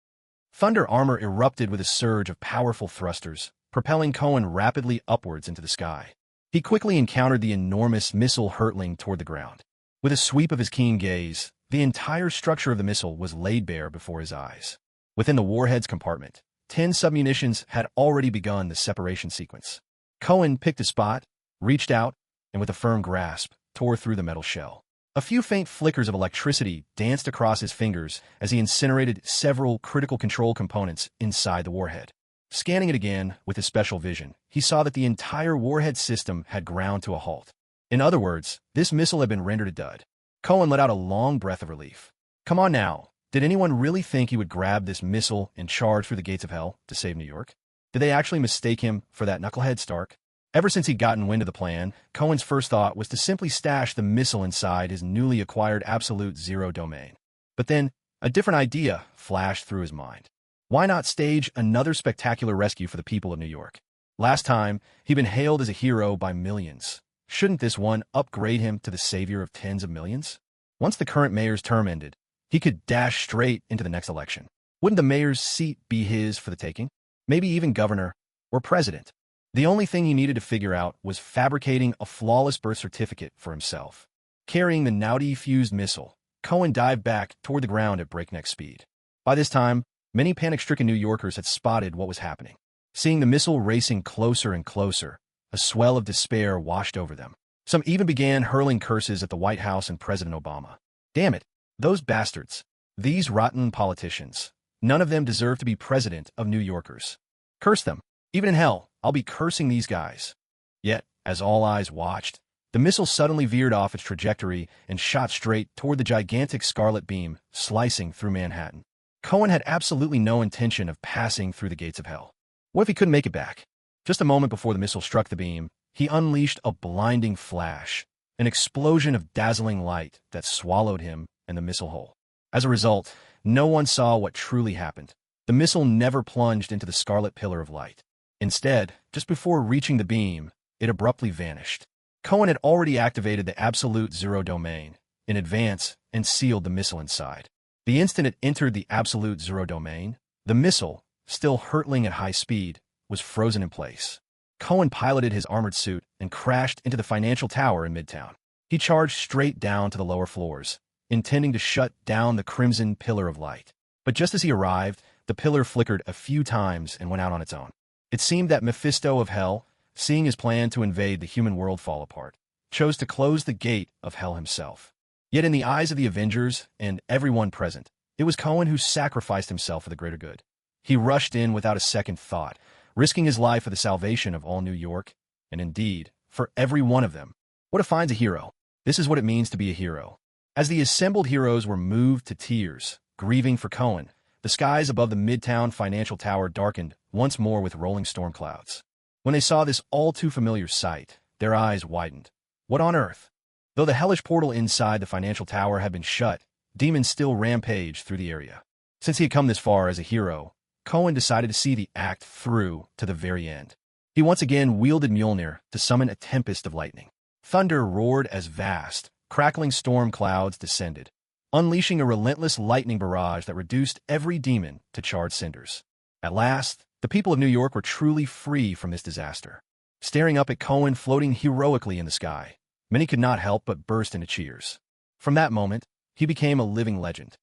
Thunder armor erupted with a surge of powerful thrusters, propelling Cohen rapidly upwards into the sky. He quickly encountered the enormous missile hurtling toward the ground. With a sweep of his keen gaze, the entire structure of the missile was laid bare before his eyes. Within the warhead's compartment, 10 submunitions had already begun the separation sequence. Cohen picked a spot, reached out, and with a firm grasp, tore through the metal shell. A few faint flickers of electricity danced across his fingers as he incinerated several critical control components inside the warhead. Scanning it again with his special vision, he saw that the entire warhead system had ground to a halt. In other words, this missile had been rendered a dud. Cohen let out a long breath of relief. Come on now, did anyone really think he would grab this missile and charge through the gates of hell to save New York? Did they actually mistake him for that knucklehead Stark? Ever since he'd gotten wind of the plan, Cohen's first thought was to simply stash the missile inside his newly acquired absolute zero domain. But then, a different idea flashed through his mind. Why not stage another spectacular rescue for the people of New York? Last time, he'd been hailed as a hero by millions. Shouldn't this one upgrade him to the savior of tens of millions? Once the current mayor's term ended, he could dash straight into the next election. Wouldn't the mayor's seat be his for the taking? Maybe even governor or president. The only thing he needed to figure out was fabricating a flawless birth certificate for himself. Carrying the Naudi-fused missile, Cohen dived back toward the ground at breakneck speed. By this time, many panic-stricken New Yorkers had spotted what was happening. Seeing the missile racing closer and closer, a swell of despair washed over them. Some even began hurling curses at the White House and President Obama. Damn it, those bastards. These rotten politicians. None of them deserve to be president of New Yorkers. Curse them. Even in hell, I'll be cursing these guys. Yet, as all eyes watched, the missile suddenly veered off its trajectory and shot straight toward the gigantic scarlet beam, slicing through Manhattan. Cohen had absolutely no intention of passing through the gates of hell. What if he couldn't make it back? Just a moment before the missile struck the beam, he unleashed a blinding flash, an explosion of dazzling light that swallowed him and the missile whole. As a result, no one saw what truly happened. The missile never plunged into the scarlet pillar of light. Instead, just before reaching the beam, it abruptly vanished. Cohen had already activated the absolute zero domain in advance and sealed the missile inside. The instant it entered the absolute zero domain, the missile, still hurtling at high speed, was frozen in place. Cohen piloted his armored suit and crashed into the financial tower in Midtown. He charged straight down to the lower floors, intending to shut down the crimson pillar of light. But just as he arrived, the pillar flickered a few times and went out on its own. It seemed that Mephisto of Hell, seeing his plan to invade the human world fall apart, chose to close the gate of hell himself. Yet in the eyes of the Avengers and everyone present, it was Cohen who sacrificed himself for the greater good. He rushed in without a second thought, risking his life for the salvation of all New York, and indeed, for every one of them. What defines a hero? This is what it means to be a hero. As the assembled heroes were moved to tears, grieving for Cohen, the skies above the Midtown Financial Tower darkened once more with rolling storm clouds. When they saw this all-too-familiar sight, their eyes widened. What on earth? Though the hellish portal inside the financial tower had been shut, demons still rampaged through the area. Since he had come this far as a hero, Cohen decided to see the act through to the very end. He once again wielded Mjolnir to summon a tempest of lightning. Thunder roared as vast, crackling storm clouds descended, unleashing a relentless lightning barrage that reduced every demon to charred cinders. At last, the people of New York were truly free from this disaster. Staring up at Cohen floating heroically in the sky, many could not help but burst into cheers. From that moment, he became a living legend.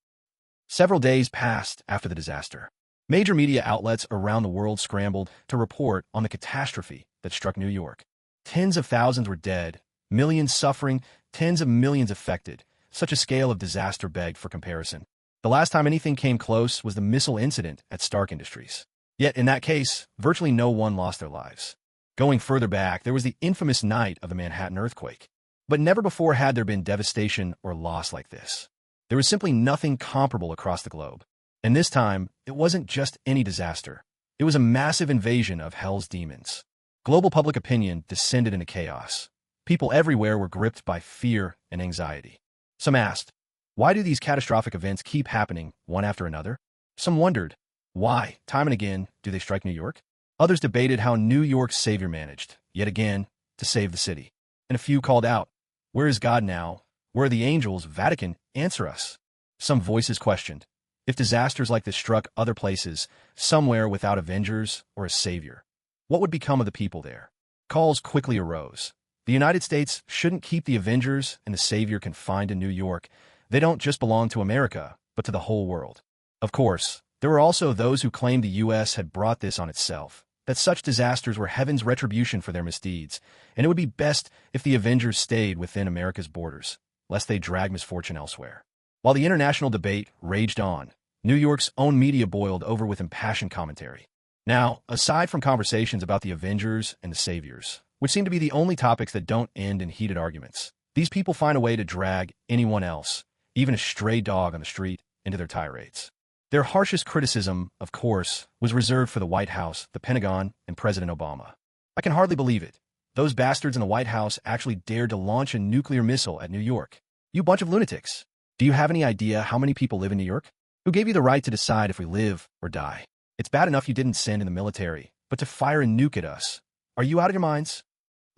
Several days passed after the disaster. Major media outlets around the world scrambled to report on the catastrophe that struck New York. Tens of thousands were dead, millions suffering, tens of millions affected. Such a scale of disaster begged for comparison. The last time anything came close was the missile incident at Stark Industries. Yet in that case, virtually no one lost their lives. Going further back, there was the infamous night of the Manhattan earthquake. But never before had there been devastation or loss like this. There was simply nothing comparable across the globe. And this time, it wasn't just any disaster. It was a massive invasion of hell's demons. Global public opinion descended into chaos. People everywhere were gripped by fear and anxiety. Some asked, why do these catastrophic events keep happening one after another? Some wondered, why, time and again, do they strike New York? Others debated how New York's savior managed, yet again, to save the city. And a few called out, where is God now? Where are the angels? Vatican, answer us. Some voices questioned, if disasters like this struck other places, somewhere without avengers or a savior, what would become of the people there? Calls quickly arose. The United States shouldn't keep the avengers and the savior confined in New York. They don't just belong to America, but to the whole world. Of course, there were also those who claimed the U.S. had brought this on itself, that such disasters were heaven's retribution for their misdeeds, and it would be best if the avengers stayed within America's borders, lest they drag misfortune elsewhere. While the international debate raged on, New York's own media boiled over with impassioned commentary. Now, aside from conversations about the avengers and the saviors, which seem to be the only topics that don't end in heated arguments, these people find a way to drag anyone else, even a stray dog on the street, into their tirades. Their harshest criticism, of course, was reserved for the White House, the Pentagon, and President Obama. I can hardly believe it. Those bastards in the White House actually dared to launch a nuclear missile at New York. You bunch of lunatics. Do you have any idea how many people live in New York? Who gave you the right to decide if we live or die? It's bad enough you didn't send in the military, but to fire a nuke at us. Are you out of your minds?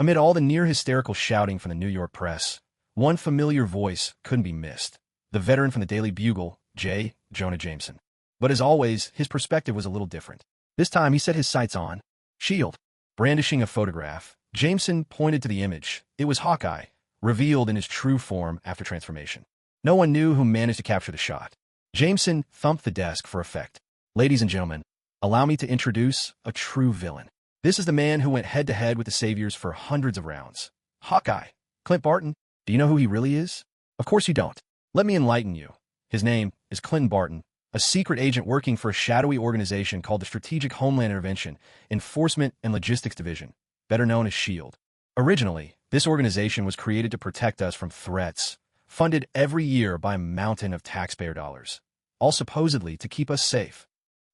Amid all the near-hysterical shouting from the New York press, one familiar voice couldn't be missed. The veteran from the Daily Bugle, J. Jonah Jameson. But as always, his perspective was a little different. This time he set his sights on S.H.I.E.L.D. Brandishing a photograph, Jameson pointed to the image. It was Hawkeye, revealed in his true form after transformation. No one knew who managed to capture the shot. Jameson thumped the desk for effect. Ladies and gentlemen, allow me to introduce a true villain. This is the man who went head-to-head with the saviors for hundreds of rounds. Hawkeye. Clint Barton. Do you know who he really is? Of course you don't. Let me enlighten you. His name is Clinton Barton, a secret agent working for a shadowy organization called the Strategic Homeland Intervention, Enforcement and Logistics Division, better known as S.H.I.E.L.D. Originally, this organization was created to protect us from threats, funded every year by a mountain of taxpayer dollars, all supposedly to keep us safe.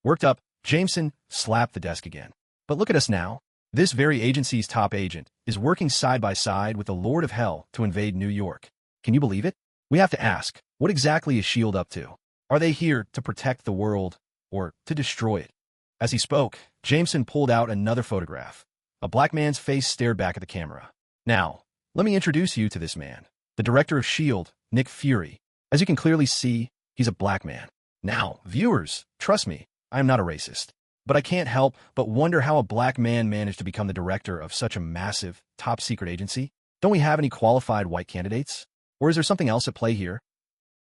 Worked up, Jameson slapped the desk again. But look at us now. This very agency's top agent is working side by side with the Lord of Hell to invade New York. Can you believe it? We have to ask, what exactly is S.H.I.E.L.D. up to? Are they here to protect the world or to destroy it? As he spoke, Jameson pulled out another photograph. A black man's face stared back at the camera. Now, let me introduce you to this man, the director of S.H.I.E.L.D., Nick Fury. As you can clearly see, he's a black man. Now, viewers, trust me, I am not a racist. But I can't help but wonder how a black man managed to become the director of such a massive, top-secret agency. Don't we have any qualified white candidates? Or is there something else at play here?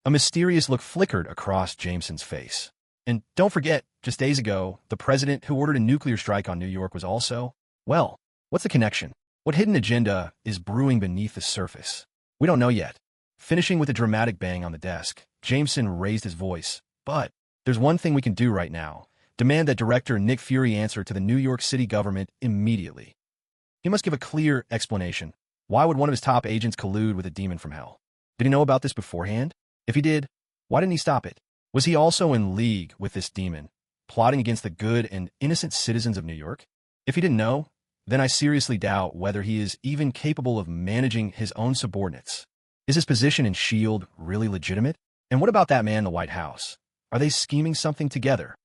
A mysterious look flickered across Jameson's face. And don't forget, just days ago, the president who ordered a nuclear strike on New York was also, well, what's the connection? What hidden agenda is brewing beneath the surface? We don't know yet. Finishing with a dramatic bang on the desk, Jameson raised his voice. But there's one thing we can do right now. Demand that director Nick Fury answer to the New York City government immediately. He must give a clear explanation. Why would one of his top agents collude with a demon from hell? Did he know about this beforehand? If he did, why didn't he stop it? Was he also in league with this demon, plotting against the good and innocent citizens of New York? If he didn't know, then I seriously doubt whether he is even capable of managing his own subordinates. Is his position in S.H.I.E.L.D. really legitimate? And what about that man in the White House? Are they scheming something together?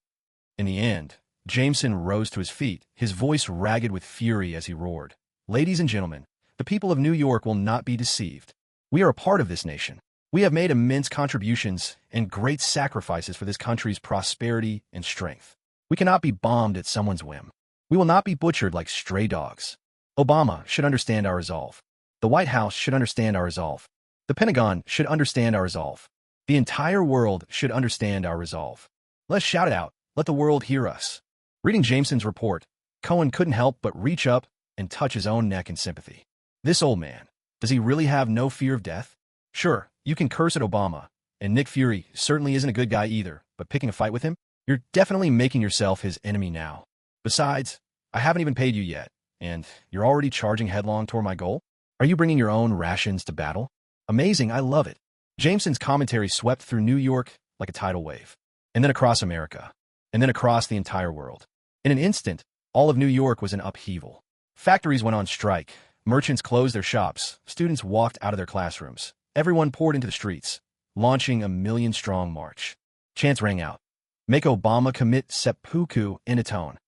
In the end, Jameson rose to his feet, his voice ragged with fury as he roared. Ladies and gentlemen, the people of New York will not be deceived. We are a part of this nation. We have made immense contributions and great sacrifices for this country's prosperity and strength. We cannot be bombed at someone's whim. We will not be butchered like stray dogs. Obama should understand our resolve. The White House should understand our resolve. The Pentagon should understand our resolve. The entire world should understand our resolve. Let's shout it out. Let the world hear us. Reading Jameson's report, Cohen couldn't help but reach up and touch his own neck in sympathy. This old man, does he really have no fear of death? Sure, you can curse at Obama, and Nick Fury certainly isn't a good guy either, but picking a fight with him? You're definitely making yourself his enemy now. Besides, I haven't even paid you yet, and you're already charging headlong toward my goal? Are you bringing your own rations to battle? Amazing, I love it. Jameson's commentary swept through New York like a tidal wave, and then across America, and then across the entire world. In an instant, all of New York was in upheaval. Factories went on strike, merchants closed their shops, students walked out of their classrooms. Everyone poured into the streets, launching a million-strong march. Chants rang out. Make Obama commit seppuku in a tone.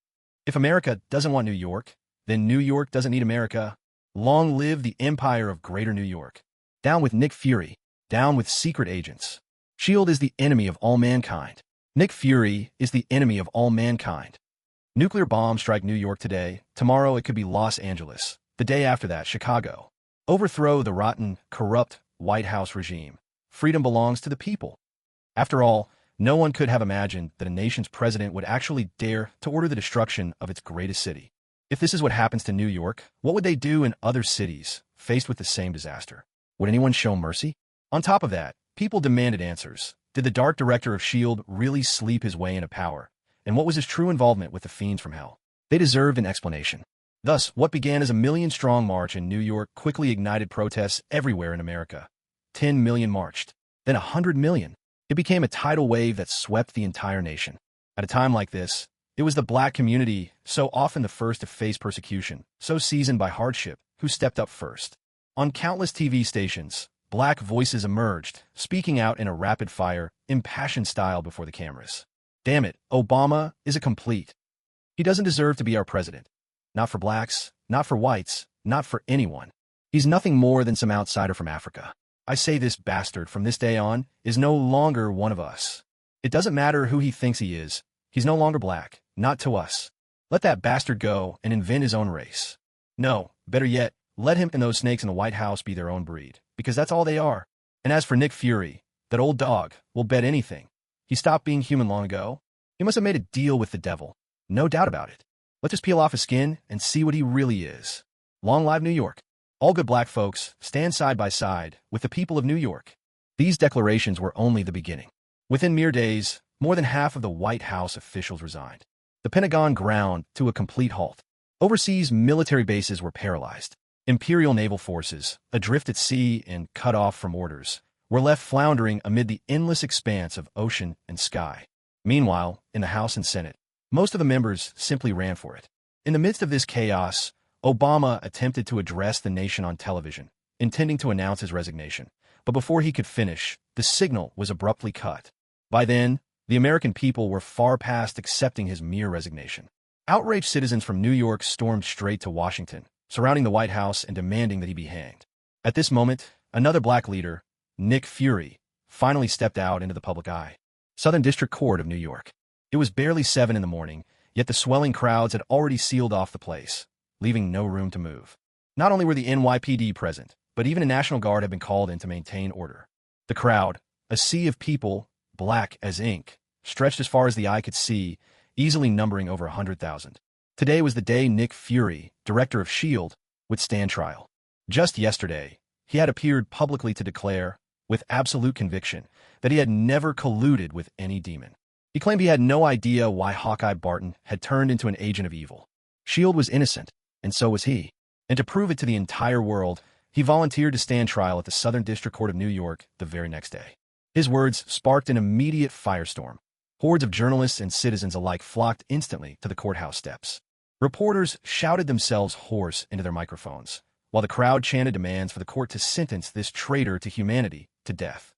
If America doesn't want New York, then New York doesn't need America. Long live the empire of Greater New York. Down with Nick Fury. Down with secret agents. S.H.I.E.L.D. is the enemy of all mankind. Nick Fury is the enemy of all mankind. Nuclear bombs strike New York today. Tomorrow it could be Los Angeles. The day after that, Chicago. Overthrow the rotten, corrupt White House regime. Freedom belongs to the people. After all, no one could have imagined that a nation's president would actually dare to order the destruction of its greatest city. If this is what happens to New York, what would they do in other cities faced with the same disaster? Would anyone show mercy? On top of that, people demanded answers. Did the dark director of S.H.I.E.L.D. really sleep his way into power? And what was his true involvement with the fiends from hell? They deserved an explanation. Thus, what began as a million-strong march in New York quickly ignited protests everywhere in America. 10 million marched, then 100 million. It became a tidal wave that swept the entire nation. At a time like this, it was the black community, so often the first to face persecution, so seasoned by hardship, who stepped up first. On countless TV stations, black voices emerged, speaking out in a rapid-fire, impassioned style before the cameras. Damn it, Obama is a complete. He doesn't deserve to be our president. Not for blacks, not for whites, not for anyone. He's nothing more than some outsider from Africa. I say this bastard from this day on is no longer one of us. It doesn't matter who he thinks he is. He's no longer black, not to us. Let that bastard go and invent his own race. No, better yet, let him and those snakes in the White House be their own breed, because that's all they are. And as for Nick Fury, that old dog, will bet anything. He stopped being human long ago. He must have made a deal with the devil. No doubt about it. Let's just peel off his skin and see what he really is. Long live New York. All good black folks stand side by side with the people of New York. These declarations were only the beginning. Within mere days, more than half of the White House officials resigned. The Pentagon ground to a complete halt. Overseas military bases were paralyzed. Imperial naval forces, adrift at sea and cut off from orders, were left floundering amid the endless expanse of ocean and sky. Meanwhile, in the House and Senate, most of the members simply ran for it. In the midst of this chaos, Obama attempted to address the nation on television, intending to announce his resignation. But before he could finish, the signal was abruptly cut. By then, the American people were far past accepting his mere resignation. Outraged citizens from New York stormed straight to Washington, surrounding the White House and demanding that he be hanged. At this moment, another black leader, Nick Fury, finally stepped out into the public eye. Southern District Court of New York. It was barely 7 in the morning, yet the swelling crowds had already sealed off the place, leaving no room to move. Not only were the NYPD present, but even a National Guard had been called in to maintain order. The crowd, a sea of people, black as ink, stretched as far as the eye could see, easily numbering over 100,000. Today was the day Nick Fury, director of S.H.I.E.L.D., would stand trial. Just yesterday, he had appeared publicly to declare, with absolute conviction, that he had never colluded with any demon. He claimed he had no idea why Hawkeye Barton had turned into an agent of evil. S.H.I.E.L.D. was innocent, and so was he. And to prove it to the entire world, he volunteered to stand trial at the Southern District Court of New York the very next day. His words sparked an immediate firestorm. Hordes of journalists and citizens alike flocked instantly to the courthouse steps. Reporters shouted themselves hoarse into their microphones, while the crowd chanted demands for the court to sentence this traitor to humanity to death.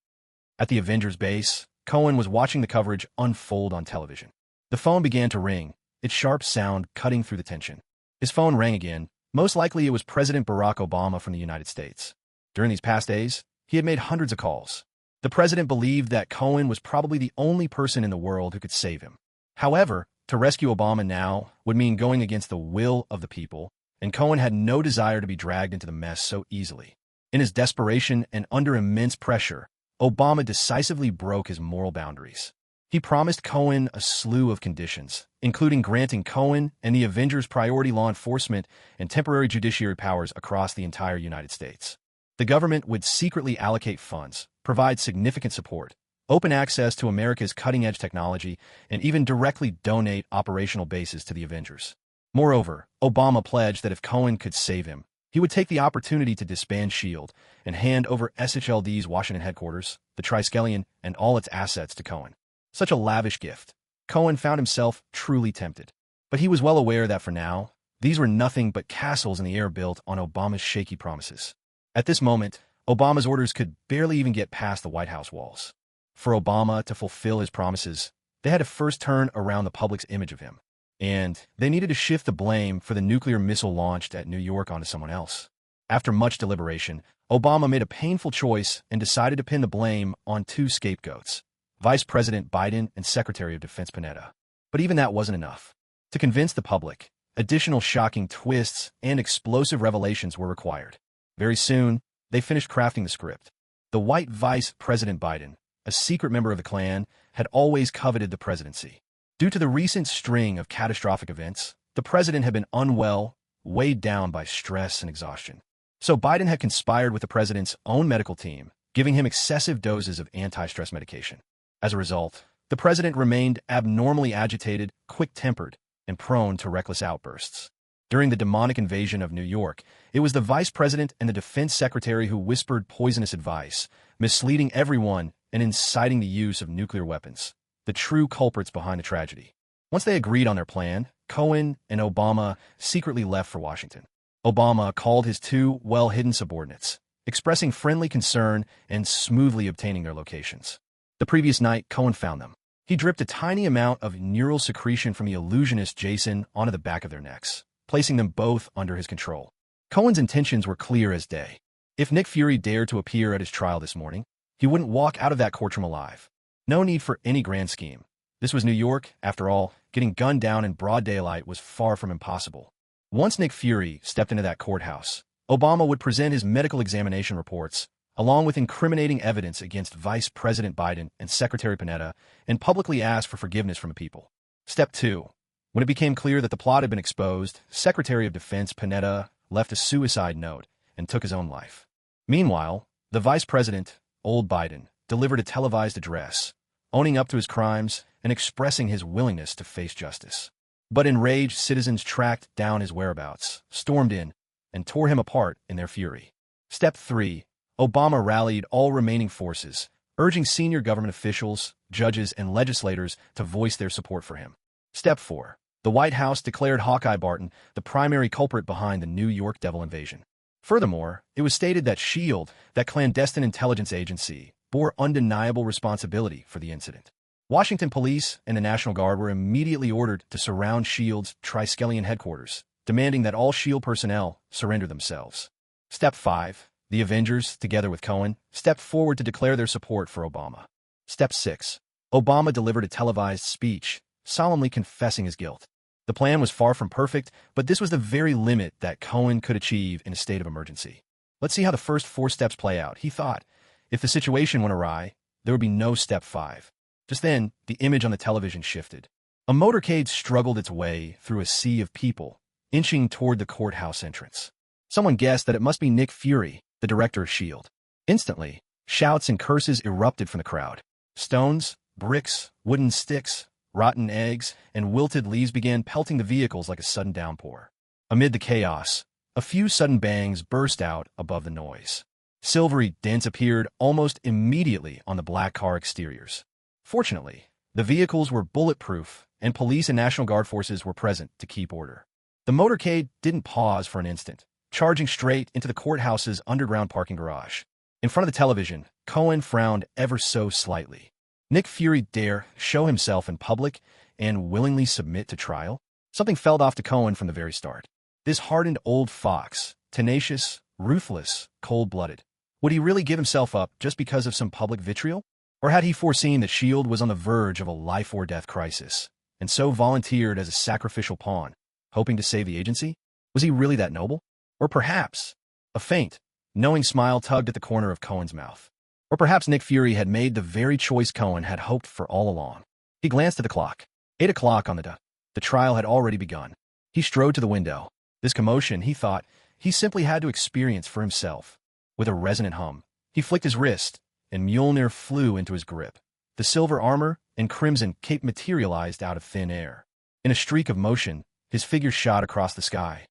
At the Avengers base, Cohen was watching the coverage unfold on television. The phone began to ring, its sharp sound cutting through the tension. His phone rang again. Most likely it was President Barack Obama from the United States. During these past days, he had made hundreds of calls. The president believed that Cohen was probably the only person in the world who could save him. However, to rescue Obama now would mean going against the will of the people, and Cohen had no desire to be dragged into the mess so easily. In his desperation and under immense pressure, Obama decisively broke his moral boundaries. He promised Cohen a slew of conditions, including granting Cohen and the Avengers priority law enforcement and temporary judiciary powers across the entire United States. The government would secretly allocate funds, provide significant support, open access to America's cutting-edge technology, and even directly donate operational bases to the Avengers. Moreover, Obama pledged that if Cohen could save him, he would take the opportunity to disband S.H.I.E.L.D. and hand over SHLD's Washington headquarters, the Triskelion, and all its assets to Cohen. Such a lavish gift. Cohen found himself truly tempted. But he was well aware that for now, these were nothing but castles in the air built on Obama's shaky promises. At this moment, Obama's orders could barely even get past the White House walls. For Obama to fulfill his promises, they had to first turn around the public's image of him. And they needed to shift the blame for the nuclear missile launched at New York onto someone else. After much deliberation, Obama made a painful choice and decided to pin the blame on two scapegoats: Vice President Biden and Secretary of Defense Panetta. But even that wasn't enough. To convince the public, additional shocking twists and explosive revelations were required. Very soon, they finished crafting the script. The white Vice President Biden, a secret member of the Klan, had always coveted the presidency. Due to the recent string of catastrophic events, the president had been unwell, weighed down by stress and exhaustion. So Biden had conspired with the president's own medical team, giving him excessive doses of anti-stress medication. As a result, the president remained abnormally agitated, quick-tempered, and prone to reckless outbursts. During the demonic invasion of New York, it was the vice president and the defense secretary who whispered poisonous advice, misleading everyone and inciting the use of nuclear weapons, the true culprits behind the tragedy. Once they agreed on their plan, Cohen and Obama secretly left for Washington. Obama called his two well-hidden subordinates, expressing friendly concern and smoothly obtaining their locations. The previous night, Cohen found them. He dripped a tiny amount of neural secretion from the illusionist Jason onto the back of their necks, placing them both under his control. Cohen's intentions were clear as day. If Nick Fury dared to appear at his trial this morning, he wouldn't walk out of that courtroom alive. No need for any grand scheme. This was New York, after all. Getting gunned down in broad daylight was far from impossible. Once Nick Fury stepped into that courthouse, Obama would present his medical examination reports, along with incriminating evidence against Vice President Biden and Secretary Panetta, and publicly ask for forgiveness from the people. Step 2. When it became clear that the plot had been exposed, Secretary of Defense Panetta left a suicide note and took his own life. Meanwhile, the Vice President, old Biden, delivered a televised address, owning up to his crimes and expressing his willingness to face justice. But enraged citizens tracked down his whereabouts, stormed in, and tore him apart in their fury. Step 3. Obama rallied all remaining forces, urging senior government officials, judges, and legislators to voice their support for him. Step 4. The White House declared Hawkeye Barton the primary culprit behind the New York Devil invasion. Furthermore, it was stated that S.H.I.E.L.D., that clandestine intelligence agency, bore undeniable responsibility for the incident. Washington police and the National Guard were immediately ordered to surround S.H.I.E.L.D.'s Triskelion headquarters, demanding that all S.H.I.E.L.D. personnel surrender themselves. Step 5. The Avengers, together with Cohen, stepped forward to declare their support for Obama. Step 6. Obama delivered a televised speech, solemnly confessing his guilt. The plan was far from perfect, but this was the very limit that Cohen could achieve in a state of emergency. Let's see how the first 4 steps play out. He thought, if the situation went awry, there would be no step 5. Just then, the image on the television shifted. A motorcade struggled its way through a sea of people, inching toward the courthouse entrance. Someone guessed that it must be Nick Fury, the director of S.H.I.E.L.D. Instantly, shouts and curses erupted from the crowd. Stones, bricks, wooden sticks, rotten eggs, and wilted leaves began pelting the vehicles like a sudden downpour. Amid the chaos, A few sudden bangs burst out above the noise. Silvery dents appeared almost immediately on the black car exteriors. Fortunately, the vehicles were bulletproof, and police and National Guard forces were present to keep order. The motorcade didn't pause for an instant, charging straight into the courthouse's underground parking garage. In front of the television, Cohen frowned ever so slightly. Nick Fury dare show himself in public and willingly submit to trial? Something felt off to Cohen from the very start. This hardened old fox, tenacious, ruthless, cold-blooded. Would he really give himself up just because of some public vitriol? Or had he foreseen that S.H.I.E.L.D. was on the verge of a life-or-death crisis, and so volunteered as a sacrificial pawn, hoping to save the agency? Was he really that noble? Or perhaps a faint, knowing smile tugged at the corner of Cohen's mouth. Or perhaps Nick Fury had made the very choice Cohen had hoped for all along. He glanced at the clock. 8 o'clock on the dot. The trial had already begun. He strode to the window. This commotion, he thought, he simply had to experience for himself. With a resonant hum, he flicked his wrist, and Mjolnir flew into his grip. The silver armor and crimson cape materialized out of thin air. In a streak of motion, his figure shot across the sky.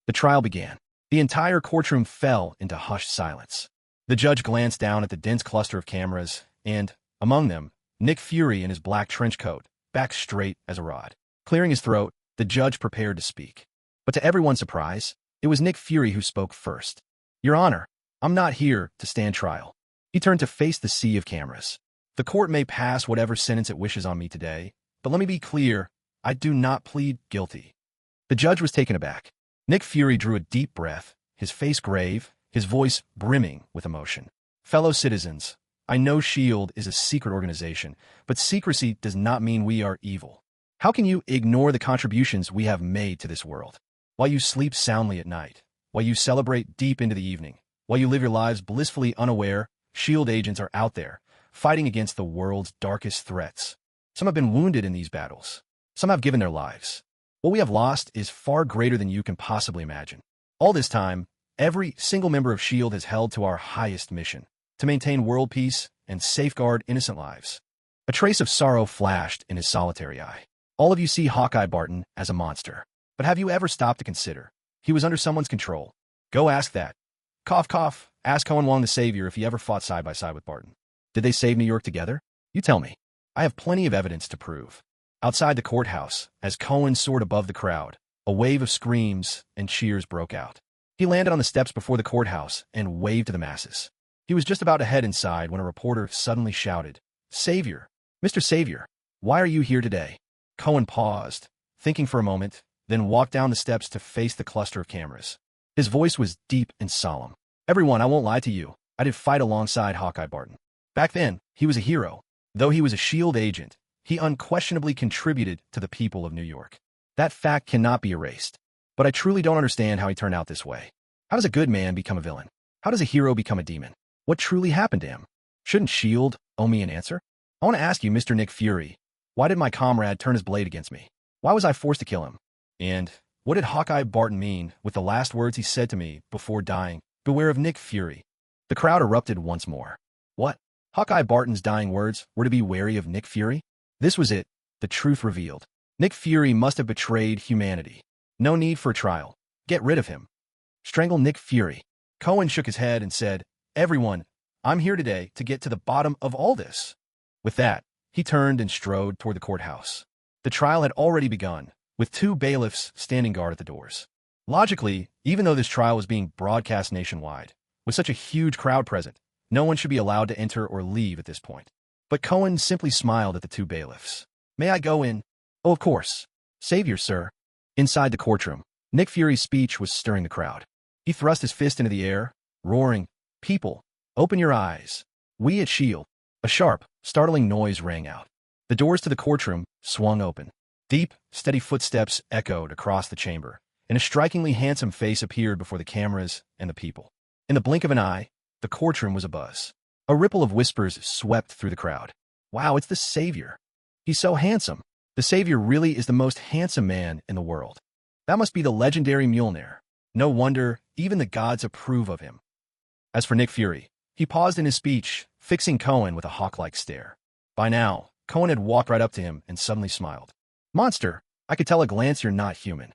The trial began. The entire courtroom fell into hushed silence. The judge glanced down at the dense cluster of cameras, and, among them, Nick Fury in his black trench coat, back straight as a rod. Clearing his throat, the judge prepared to speak. But to everyone's surprise, it was Nick Fury who spoke first. "Your Honor, I'm not here to stand trial." He turned to face the sea of cameras. "The court may pass whatever sentence it wishes on me today, but let me be clear, I do not plead guilty." The judge was taken aback. Nick Fury drew a deep breath, his face grave, his voice brimming with emotion. "Fellow citizens, I know S.H.I.E.L.D. is a secret organization, but secrecy does not mean we are evil. How can you ignore the contributions we have made to this world? While you sleep soundly at night, while you celebrate deep into the evening, while you live your lives blissfully unaware, S.H.I.E.L.D. agents are out there, fighting against the world's darkest threats. Some have been wounded in these battles. Some have given their lives. What we have lost is far greater than you can possibly imagine. All this time, every single member of S.H.I.E.L.D. has held to our highest mission, to maintain world peace and safeguard innocent lives." A trace of sorrow flashed in his solitary eye. "All of you see Hawkeye Barton as a monster. But have you ever stopped to consider? He was under someone's control. Go ask that. Cough, cough. Ask Cohen Wong the Savior if he ever fought side by side with Barton. Did they save New York together? You tell me. I have plenty of evidence to prove." Outside the courthouse, as Cohen soared above the crowd, a wave of screams and cheers broke out. He landed on the steps before the courthouse and waved to the masses. He was just about to head inside when a reporter suddenly shouted, "Savior! Mr. Savior! Why are you here today?" Cohen paused, thinking for a moment, then walked down the steps to face the cluster of cameras. His voice was deep and solemn. "Everyone, I won't lie to you. I did fight alongside Hawkeye Barton. Back then, he was a hero. Though he was a S.H.I.E.L.D. agent, he unquestionably contributed to the people of New York. That fact cannot be erased. But I truly don't understand how he turned out this way. How does a good man become a villain? How does a hero become a demon? What truly happened to him? Shouldn't S.H.I.E.L.D. owe me an answer? I want to ask you, Mr. Nick Fury, why did my comrade turn his blade against me? Why was I forced to kill him? And what did Hawkeye Barton mean with the last words he said to me before dying? Beware of Nick Fury." The crowd erupted once more. What? Hawkeye Barton's dying words were to be wary of Nick Fury? This was it, the truth revealed. Nick Fury must have betrayed humanity. No need for a trial. Get rid of him. Strangle Nick Fury. Cohen shook his head and said, "Everyone, I'm here today to get to the bottom of all this." With that, he turned and strode toward the courthouse. The trial had already begun, with 2 bailiffs standing guard at the doors. Logically, even though this trial was being broadcast nationwide, with such a huge crowd present, no one should be allowed to enter or leave at this point. But Cohen simply smiled at the 2 bailiffs. "May I go in?" "Oh, of course. Savior, sir." Inside the courtroom, Nick Fury's speech was stirring the crowd. He thrust his fist into the air, roaring, "People, open your eyes. We at S.H.I.E.L.D." A sharp, startling noise rang out. The doors to the courtroom swung open. Deep, steady footsteps echoed across the chamber, and a strikingly handsome face appeared before the cameras and the people. In the blink of an eye, the courtroom was abuzz. A ripple of whispers swept through the crowd. "Wow, it's the Savior. He's so handsome. The Savior really is the most handsome man in the world. That must be the legendary Mjolnir. No wonder even the gods approve of him." As for Nick Fury, he paused in his speech, fixing Cohen with a hawk-like stare. By now, Cohen had walked right up to him and suddenly smiled. "Monster, I could tell a glance you're not human."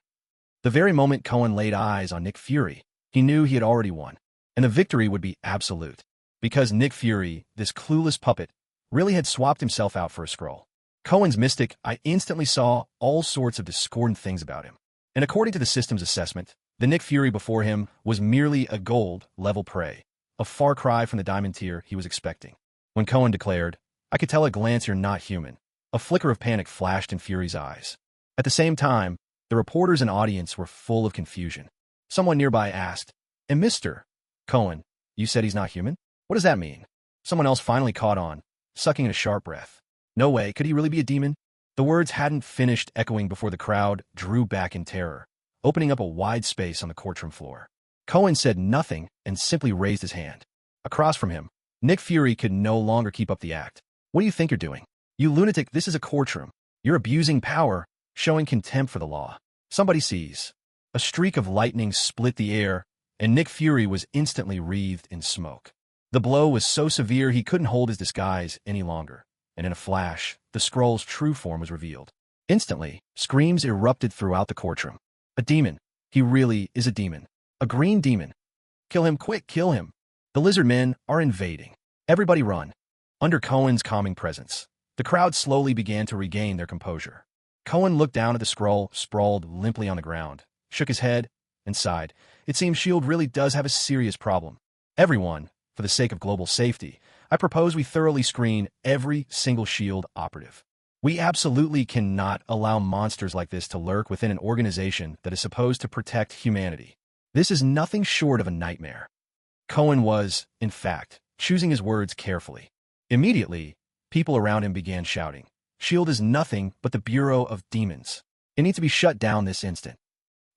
The very moment Cohen laid eyes on Nick Fury, he knew he had already won, and the victory would be absolute. Because Nick Fury, this clueless puppet, really had swapped himself out for a Skrull. Cohen's mystic, I instantly saw all sorts of discordant things about him. And according to the system's assessment, the Nick Fury before him was merely a gold-level prey, a far cry from the diamond tier he was expecting. When Cohen declared, "I could tell at a glance you're not human," a flicker of panic flashed in Fury's eyes. At the same time, the reporters and audience were full of confusion. Someone nearby asked, "And Mr. Cohen, you said he's not human? What does that mean?" Someone else finally caught on, sucking in a sharp breath. No way, could he really be a demon? The words hadn't finished echoing before the crowd drew back in terror, opening up a wide space on the courtroom floor. Cohen said nothing and simply raised his hand. Across from him, Nick Fury could no longer keep up the act. "What do you think you're doing? You lunatic, this is a courtroom. You're abusing power, showing contempt for the law." Somebody sees. A streak of lightning split the air, and Nick Fury was instantly wreathed in smoke. The blow was so severe he couldn't hold his disguise any longer, and in a flash, the Skrull's true form was revealed. Instantly, screams erupted throughout the courtroom. "A demon! He really is a demon! A green demon! Kill him, quick, kill him! The lizard men are invading! Everybody run!" Under Cohen's calming presence, the crowd slowly began to regain their composure. Cohen looked down at the Skrull sprawled limply on the ground, shook his head, and sighed. It seems S.H.I.E.L.D. really does have a serious problem. "Everyone, for the sake of global safety, I propose we thoroughly screen every single S.H.I.E.L.D. operative. We absolutely cannot allow monsters like this to lurk within an organization that is supposed to protect humanity. This is nothing short of a nightmare." Cohen was, in fact, choosing his words carefully. Immediately, people around him began shouting, "S.H.I.E.L.D. is nothing but the Bureau of Demons. It needs to be shut down this instant.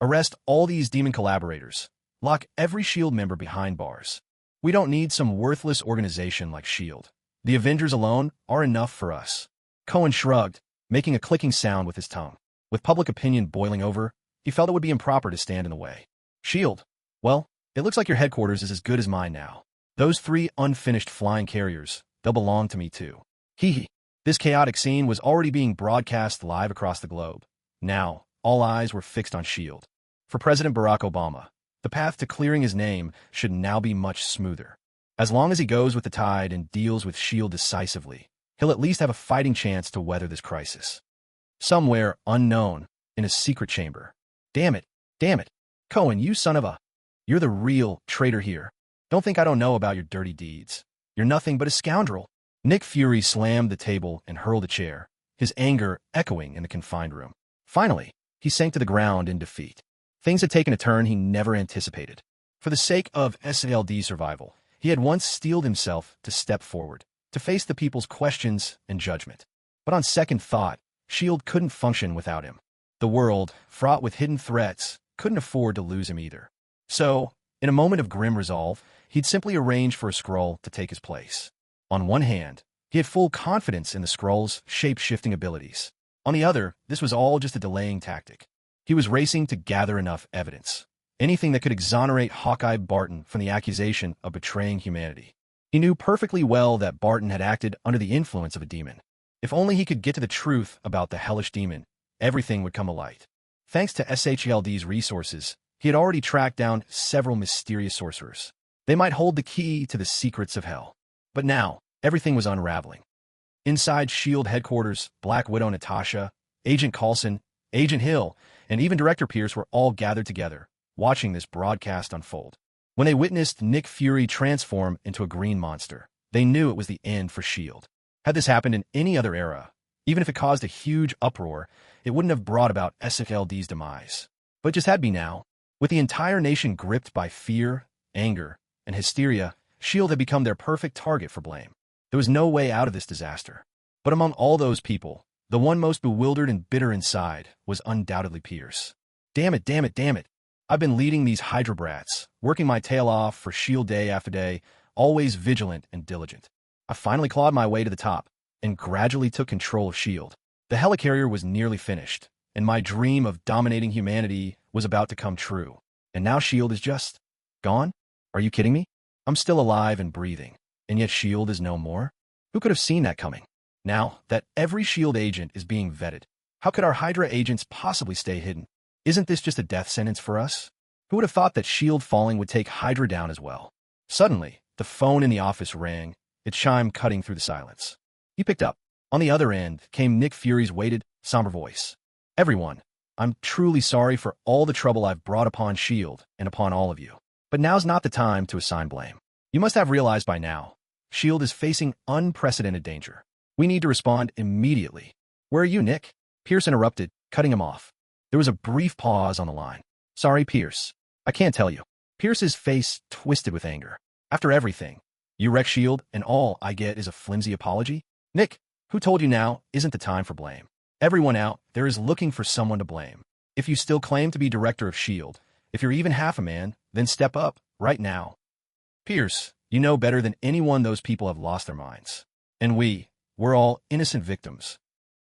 Arrest all these demon collaborators. Lock every S.H.I.E.L.D. member behind bars. We don't need some worthless organization like S.H.I.E.L.D. The Avengers alone are enough for us." Cohen shrugged, making a clicking sound with his tongue. With public opinion boiling over, he felt it would be improper to stand in the way. "S.H.I.E.L.D. Well, it looks like your headquarters is as good as mine now. Those 3 unfinished flying carriers, they'll belong to me too." Hee hee. This chaotic scene was already being broadcast live across the globe. Now, all eyes were fixed on S.H.I.E.L.D. For President Barack Obama, the path to clearing his name should now be much smoother. As long as he goes with the tide and deals with S.H.I.E.L.D. decisively, he'll at least have a fighting chance to weather this crisis. Somewhere unknown, in a secret chamber. Damn it, Cohen, you son of a... You're the real traitor here. Don't think I don't know about your dirty deeds. You're nothing but a scoundrel. Nick Fury slammed the table and hurled a chair, his anger echoing in the confined room. Finally, he sank to the ground in defeat. Things had taken a turn he never anticipated. For the sake of S.H.I.E.L.D.'s survival, he had once steeled himself to step forward, to face the people's questions and judgment. But on second thought, S.H.I.E.L.D. couldn't function without him. The world, fraught with hidden threats, couldn't afford to lose him either. So, in a moment of grim resolve, he'd simply arrange for a Skrull to take his place. On one hand, he had full confidence in the Skrull's shape-shifting abilities. On the other, this was all just a delaying tactic. He was racing to gather enough evidence, anything that could exonerate Hawkeye Barton from the accusation of betraying humanity. He knew perfectly well that Barton had acted under the influence of a demon. If only he could get to the truth about the hellish demon, everything would come alight. Thanks to S.H.I.E.L.D.'s resources, he had already tracked down several mysterious sorcerers. They might hold the key to the secrets of hell. But now, everything was unraveling. Inside S.H.I.E.L.D. headquarters, Black Widow Natasha, Agent Coulson, Agent Hill, and even Director Pierce were all gathered together, watching this broadcast unfold. When they witnessed Nick Fury transform into a green monster, they knew it was the end for S.H.I.E.L.D. Had this happened in any other era, even if it caused a huge uproar, it wouldn't have brought about S.H.I.E.L.D.'s demise. But it just had be now. With the entire nation gripped by fear, anger, and hysteria, S.H.I.E.L.D. had become their perfect target for blame. There was no way out of this disaster. But among all those people, the one most bewildered and bitter inside was undoubtedly Pierce. Damn it. I've been leading these Hydra brats, working my tail off for S.H.I.E.L.D. day after day, always vigilant and diligent. I finally clawed my way to the top, and gradually took control of S.H.I.E.L.D. The helicarrier was nearly finished, and my dream of dominating humanity was about to come true. And now S.H.I.E.L.D. is just... gone? Are you kidding me? I'm still alive and breathing, and yet S.H.I.E.L.D. is no more? Who could have seen that coming? Now that every S.H.I.E.L.D. agent is being vetted, how could our Hydra agents possibly stay hidden? Isn't this just a death sentence for us? Who would have thought that S.H.I.E.L.D. falling would take Hydra down as well? Suddenly, the phone in the office rang, its chime cutting through the silence. He picked up. On the other end came Nick Fury's weighted, somber voice. Everyone, I'm truly sorry for all the trouble I've brought upon S.H.I.E.L.D. and upon all of you. But now's not the time to assign blame. You must have realized by now, S.H.I.E.L.D. is facing unprecedented danger. We need to respond immediately. Where are you, Nick? Pierce interrupted, cutting him off. There was a brief pause on the line. Sorry, Pierce. I can't tell you. Pierce's face twisted with anger. After everything, you wreck S.H.I.E.L.D. and all I get is a flimsy apology? Nick, who told you now isn't the time for blame? Everyone out there is looking for someone to blame. If you still claim to be director of S.H.I.E.L.D., if you're even half a man, then step up, right now. Pierce, you know better than anyone those people have lost their minds. And we're all innocent victims.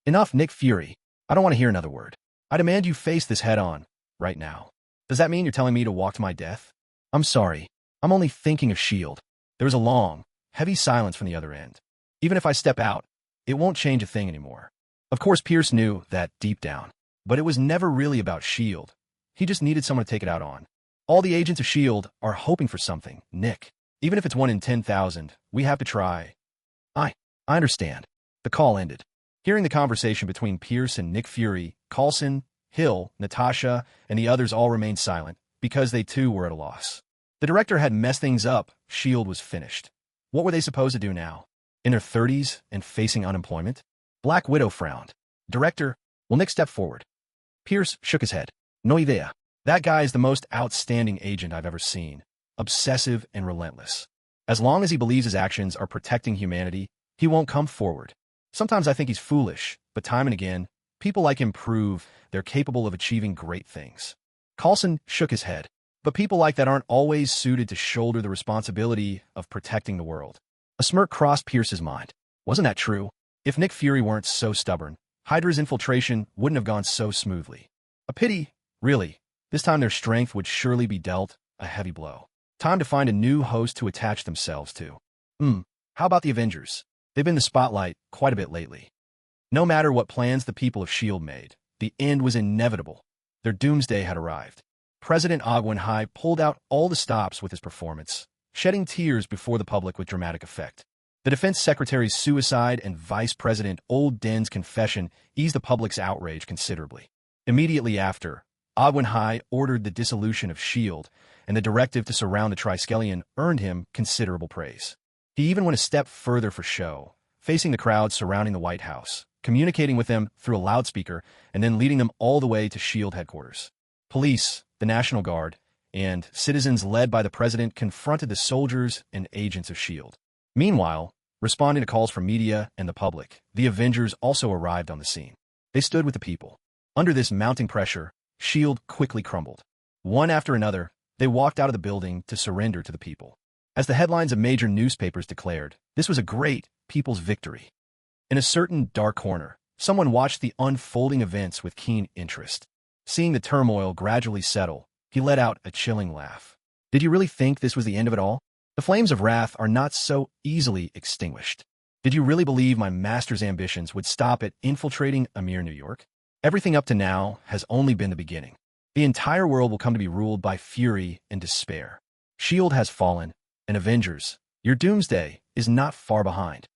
Enough, Nick Fury. I don't want to hear another word. I demand you face this head-on, right now. Does that mean you're telling me to walk to my death? I'm sorry. I'm only thinking of S.H.I.E.L.D. There was a long, heavy silence from the other end. Even if I step out, it won't change a thing anymore. Of course, Pierce knew that deep down. But it was never really about S.H.I.E.L.D. He just needed someone to take it out on. All the agents of S.H.I.E.L.D. are hoping for something, Nick. Even if it's 1 in 10,000, we have to try. I understand. The call ended. Hearing the conversation between Pierce and Nick Fury, Coulson, Hill, Natasha, and the others all remained silent, because they too were at a loss. The director had messed things up. S.H.I.E.L.D. was finished. What were they supposed to do now? In their 30s and facing unemployment? Black Widow frowned. Director, will Nick step forward? Pierce shook his head. No idea. That guy is the most outstanding agent I've ever seen. Obsessive and relentless. As long as he believes his actions are protecting humanity, he won't come forward. Sometimes I think he's foolish, but time and again, people like him prove they're capable of achieving great things. Coulson shook his head. But people like that aren't always suited to shoulder the responsibility of protecting the world. A smirk crossed Pierce's mind. Wasn't that true? If Nick Fury weren't so stubborn, Hydra's infiltration wouldn't have gone so smoothly. A pity, really. This time their strength would surely be dealt a heavy blow. Time to find a new host to attach themselves to. How about the Avengers? They've been the spotlight quite a bit lately. No matter what plans the people of S.H.I.E.L.D. made, the end was inevitable. Their doomsday had arrived. President Ogwenhai pulled out all the stops with his performance, shedding tears before the public with dramatic effect. The defense secretary's suicide and Vice President Old Den's confession eased the public's outrage considerably. Immediately after, Ogwenhai ordered the dissolution of S.H.I.E.L.D., and the directive to surround the Triskelion earned him considerable praise. He even went a step further for show, facing the crowd surrounding the White House, communicating with them through a loudspeaker, and then leading them all the way to S.H.I.E.L.D. headquarters. Police, the National Guard, and citizens led by the president confronted the soldiers and agents of S.H.I.E.L.D. Meanwhile, responding to calls from media and the public, the Avengers also arrived on the scene. They stood with the people. Under this mounting pressure, S.H.I.E.L.D. quickly crumbled. One after another, they walked out of the building to surrender to the people. As the headlines of major newspapers declared, this was a great people's victory. In a certain dark corner, someone watched the unfolding events with keen interest. Seeing the turmoil gradually settle, he let out a chilling laugh. Did you really think this was the end of it all? The flames of wrath are not so easily extinguished. Did you really believe my master's ambitions would stop at infiltrating a mere New York? Everything up to now has only been the beginning. The entire world will come to be ruled by fury and despair. S.H.I.E.L.D. has fallen, and Avengers, your doomsday is not far behind.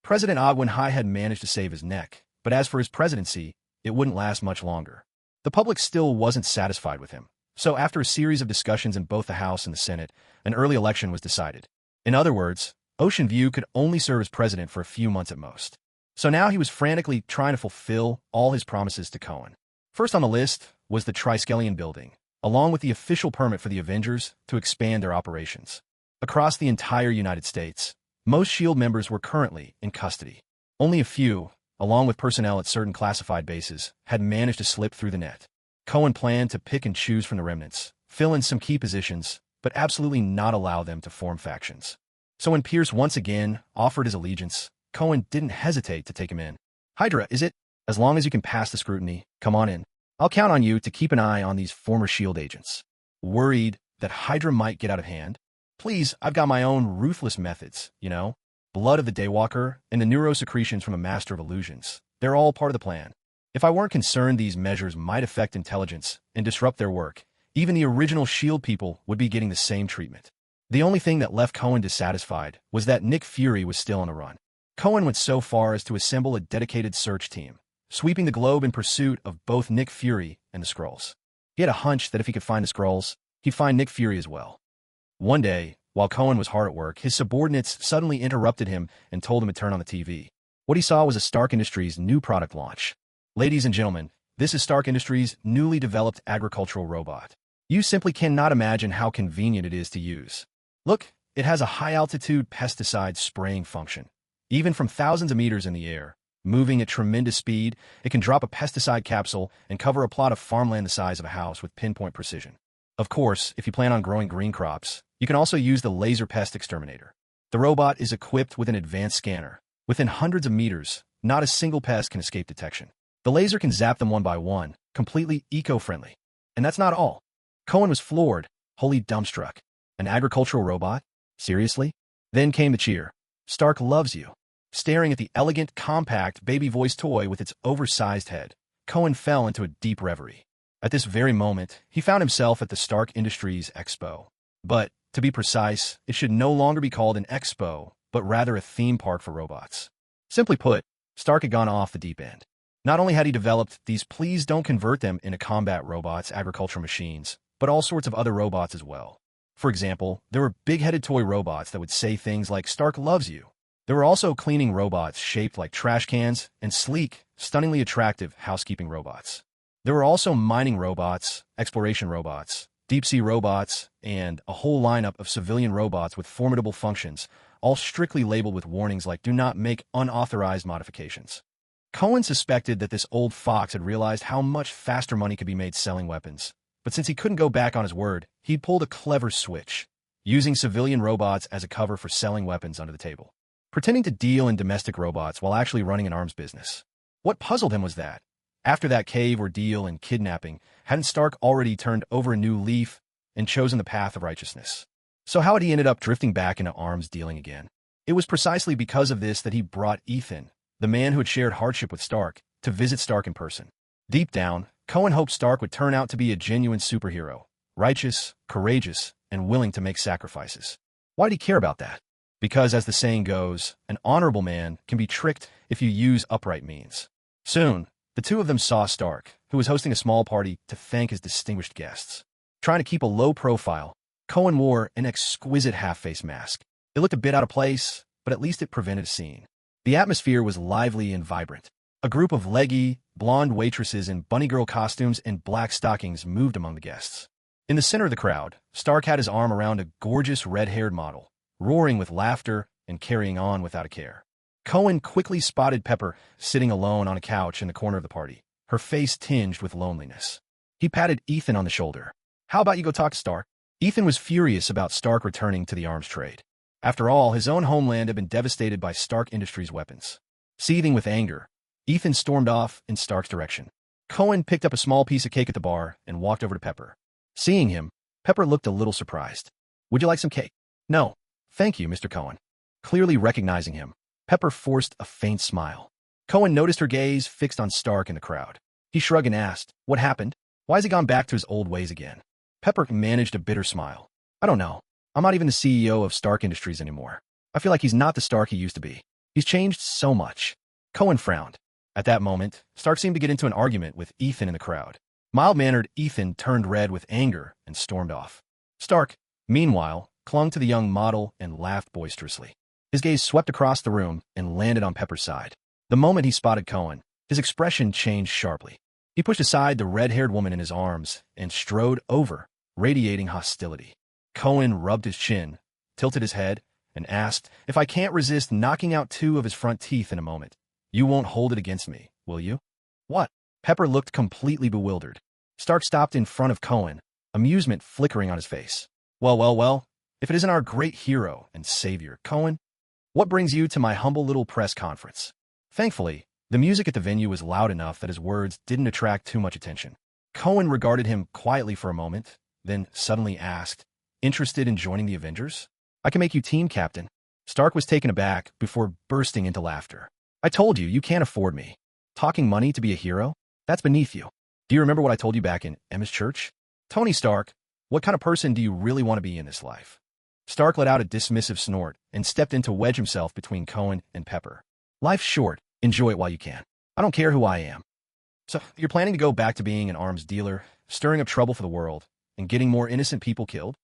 President Ogwenhai had managed to save his neck, but as for his presidency, it wouldn't last much longer. The public still wasn't satisfied with him, so after a series of discussions in both the House and the Senate, an early election was decided. In other words, Ocean View could only serve as president for a few months at most. So now he was frantically trying to fulfill all his promises to Cohen. First on the list was the Triskelion building, along with the official permit for the Avengers to expand their operations. Across the entire United States, most S.H.I.E.L.D. members were currently in custody. Only a few, along with personnel at certain classified bases, had managed to slip through the net. Cohen planned to pick and choose from the remnants, fill in some key positions, but absolutely not allow them to form factions. So when Pierce once again offered his allegiance, Cohen didn't hesitate to take him in. Hydra, is it? As long as you can pass the scrutiny, come on in. I'll count on you to keep an eye on these former S.H.I.E.L.D. agents. Worried that Hydra might get out of hand? Please, I've got my own ruthless methods, you know? Blood of the Daywalker and the neurosecretions from a master of illusions. They're all part of the plan. If I weren't concerned these measures might affect intelligence and disrupt their work, even the original S.H.I.E.L.D. people would be getting the same treatment. The only thing that left Cohen dissatisfied was that Nick Fury was still on the run. Cohen went so far as to assemble a dedicated search team, sweeping the globe in pursuit of both Nick Fury and the Skrulls. He had a hunch that if he could find the Skrulls, he'd find Nick Fury as well. One day, while Cohen was hard at work, his subordinates suddenly interrupted him and told him to turn on the TV. What he saw was a Stark Industries new product launch. Ladies and gentlemen, this is Stark Industries' newly developed agricultural robot. You simply cannot imagine how convenient it is to use. Look, it has a high-altitude pesticide spraying function. Even from thousands of meters in the air, moving at tremendous speed, it can drop a pesticide capsule and cover a plot of farmland the size of a house with pinpoint precision. Of course, if you plan on growing green crops, you can also use the laser pest exterminator. The robot is equipped with an advanced scanner. Within hundreds of meters, not a single pest can escape detection. The laser can zap them one by one, completely eco-friendly. And that's not all. Cohen was floored, wholly dumbstruck. An agricultural robot? Seriously? Then came the cheer. Stark loves you. Staring at the elegant, compact, baby-voiced toy with its oversized head, Cohen fell into a deep reverie. At this very moment, he found himself at the Stark Industries Expo. But, to be precise, it should no longer be called an expo, but rather a theme park for robots. Simply put, Stark had gone off the deep end. Not only had he developed these please don't convert them into combat robots, agricultural machines, but all sorts of other robots as well. For example, there were big-headed toy robots that would say things like Stark loves you. There were also cleaning robots shaped like trash cans and sleek, stunningly attractive housekeeping robots. There were also mining robots, exploration robots, deep-sea robots, and a whole lineup of civilian robots with formidable functions, all strictly labeled with warnings like do not make unauthorized modifications. Cohen suspected that this old fox had realized how much faster money could be made selling weapons. But since he couldn't go back on his word, he'd pulled a clever switch, using civilian robots as a cover for selling weapons under the table, pretending to deal in domestic robots while actually running an arms business. What puzzled him was that, after that cave ordeal and kidnapping, hadn't Stark already turned over a new leaf and chosen the path of righteousness? So how had he ended up drifting back into arms dealing again? It was precisely because of this that he brought Ethan, the man who had shared hardship with Stark, to visit Stark in person. Deep down, Cohen hoped Stark would turn out to be a genuine superhero, righteous, courageous, and willing to make sacrifices. Why did he care about that? Because, as the saying goes, an honorable man can be tricked if you use upright means. Soon, the two of them saw Stark, who was hosting a small party to thank his distinguished guests. Trying to keep a low profile, Cohen wore an exquisite half-face mask. It looked a bit out of place, but at least it prevented a scene. The atmosphere was lively and vibrant. A group of leggy, blonde waitresses in bunny girl costumes and black stockings moved among the guests. In the center of the crowd, Stark had his arm around a gorgeous red-haired model, roaring with laughter and carrying on without a care. Cohen quickly spotted Pepper sitting alone on a couch in the corner of the party, her face tinged with loneliness. He patted Ethan on the shoulder. How about you go talk to Stark? Ethan was furious about Stark returning to the arms trade. After all, his own homeland had been devastated by Stark Industries' weapons. Seething with anger, Ethan stormed off in Stark's direction. Cohen picked up a small piece of cake at the bar and walked over to Pepper. Seeing him, Pepper looked a little surprised. Would you like some cake? No. Thank you, Mr. Cohen. Clearly recognizing him, Pepper forced a faint smile. Cohen noticed her gaze fixed on Stark in the crowd. He shrugged and asked, what happened? Why has he gone back to his old ways again? Pepper managed a bitter smile. I don't know. I'm not even the CEO of Stark Industries anymore. I feel like he's not the Stark he used to be. He's changed so much. Cohen frowned. At that moment, Stark seemed to get into an argument with Ethan in the crowd. Mild-mannered Ethan turned red with anger and stormed off. Stark, meanwhile, clung to the young model and laughed boisterously. His gaze swept across the room and landed on Pepper's side. The moment he spotted Cohen, his expression changed sharply. He pushed aside the red-haired woman in his arms and strode over, radiating hostility. Cohen rubbed his chin, tilted his head, and asked, if I can't resist knocking out 2 of his front teeth in a moment, you won't hold it against me, will you? What? Pepper looked completely bewildered. Stark stopped in front of Cohen, amusement flickering on his face. Well, if it isn't our great hero and savior, Cohen, what brings you to my humble little press conference? Thankfully, the music at the venue was loud enough that his words didn't attract too much attention. Cohen regarded him quietly for a moment, then suddenly asked, interested in joining the Avengers? I can make you team captain. Stark was taken aback before bursting into laughter. I told you, you can't afford me. Talking money to be a hero? That's beneath you. Do you remember what I told you back in Emma's church? Tony Stark, what kind of person do you really want to be in this life? Stark let out a dismissive snort and stepped in to wedge himself between Cohen and Pepper. Life's short. Enjoy it while you can. I don't care who I am. So, you're planning to go back to being an arms dealer, stirring up trouble for the world, and getting more innocent people killed?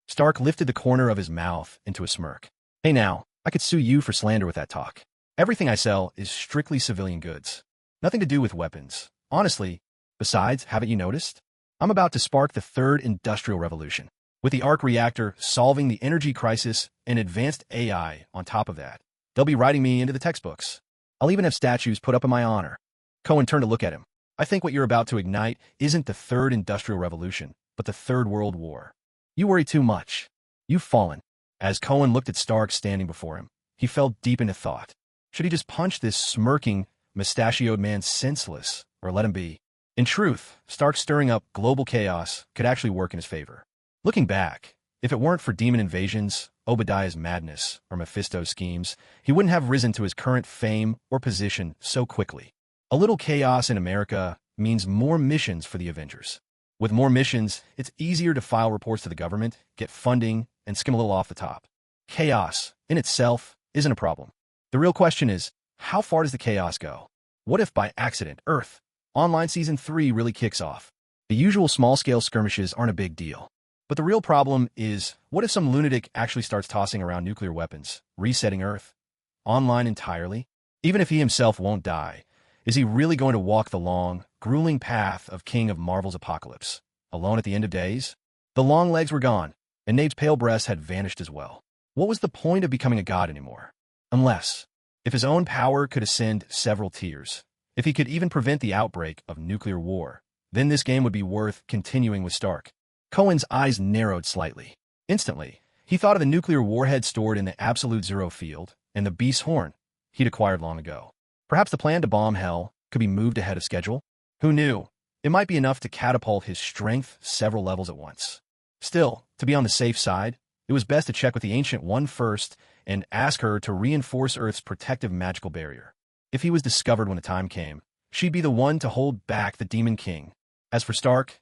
Stark lifted the corner of his mouth into a smirk. Hey now, I could sue you for slander with that talk. Everything I sell is strictly civilian goods. Nothing to do with weapons. Honestly, besides, haven't you noticed? I'm about to spark the third industrial revolution. With the arc reactor solving the energy crisis and advanced AI on top of that. They'll be writing me into the textbooks. I'll even have statues put up in my honor. Cohen turned to look at him. I think what you're about to ignite isn't the third industrial revolution, but the third world war. You worry too much. You've fallen. As Cohen looked at Stark standing before him, he fell deep into thought. Should he just punch this smirking, mustachioed man senseless, or let him be? In truth, Stark's stirring up global chaos could actually work in his favor. Looking back, if it weren't for demon invasions, Obadiah's madness, or Mephisto's schemes, he wouldn't have risen to his current fame or position so quickly. A little chaos in America means more missions for the Avengers. With more missions, it's easier to file reports to the government, get funding, and skim a little off the top. Chaos, in itself, isn't a problem. The real question is, how far does the chaos go? What if, by accident, Earth, Online Season 3 really kicks off? The usual small-scale skirmishes aren't a big deal. But the real problem is, what if some lunatic actually starts tossing around nuclear weapons, resetting Earth? Online entirely? Even if he himself won't die, is he really going to walk the long, grueling path of King of Marvel's apocalypse, alone at the end of days? The long legs were gone, and Nade's pale breasts had vanished as well. What was the point of becoming a god anymore? Unless, if his own power could ascend several tiers, if he could even prevent the outbreak of nuclear war, then this game would be worth continuing with Stark. Cohen's eyes narrowed slightly. Instantly, he thought of the nuclear warhead stored in the Absolute Zero field and the Beast's horn he'd acquired long ago. Perhaps the plan to bomb Hell could be moved ahead of schedule? Who knew? It might be enough to catapult his strength several levels at once. Still, to be on the safe side, it was best to check with the Ancient One first and ask her to reinforce Earth's protective magical barrier. If he was discovered when the time came, she'd be the one to hold back the Demon King. As for Stark,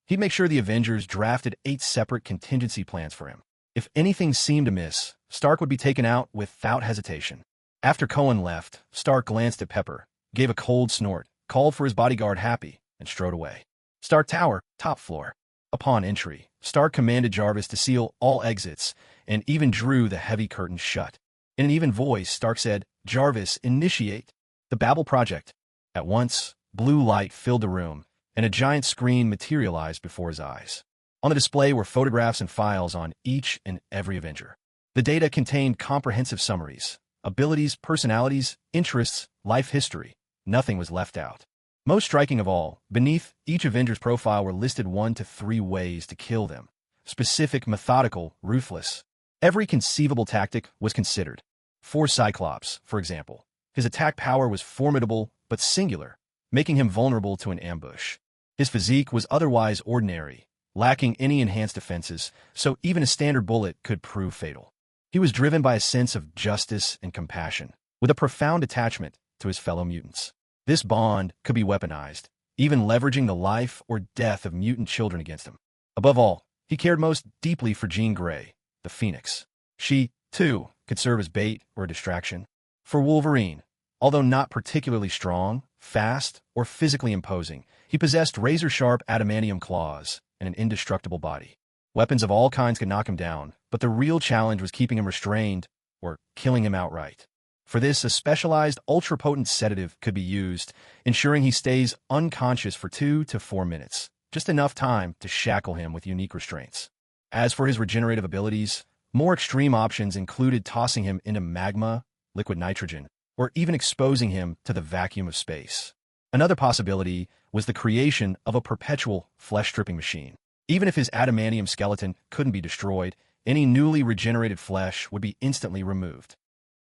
he'd make sure the Avengers drafted 8 separate contingency plans for him. If anything seemed amiss, Stark would be taken out without hesitation. After Cohen left, Stark glanced at Pepper, gave a cold snort, called for his bodyguard Happy, and strode away. Stark Tower, top floor. Upon entry, Stark commanded Jarvis to seal all exits and even drew the heavy curtains shut. In an even voice, Stark said, "Jarvis, initiate the Babel Project." At once, blue light filled the room, and a giant screen materialized before his eyes. On the display were photographs and files on each and every Avenger. The data contained comprehensive summaries, abilities, personalities, interests, life history. Nothing was left out. Most striking of all, beneath each Avenger's profile were listed 1 to 3 ways to kill them. Specific, methodical, ruthless. Every conceivable tactic was considered. For Cyclops, for example, his attack power was formidable but singular, making him vulnerable to an ambush. His physique was otherwise ordinary, lacking any enhanced defenses, so even a standard bullet could prove fatal. He was driven by a sense of justice and compassion, with a profound attachment to his fellow mutants. This bond could be weaponized, even leveraging the life or death of mutant children against him. Above all, he cared most deeply for Jean Grey, the Phoenix. She, too, could serve as bait or a distraction. For Wolverine, although not particularly strong, fast, or physically imposing, he possessed razor-sharp adamantium claws and an indestructible body. Weapons of all kinds could knock him down, but the real challenge was keeping him restrained or killing him outright. For this, a specialized, ultra-potent sedative could be used, ensuring he stays unconscious for 2 to 4 minutes, just enough time to shackle him with unique restraints. As for his regenerative abilities, more extreme options included tossing him into magma, liquid nitrogen, or even exposing him to the vacuum of space. Another possibility was the creation of a perpetual flesh-stripping machine. Even if his adamantium skeleton couldn't be destroyed, any newly regenerated flesh would be instantly removed.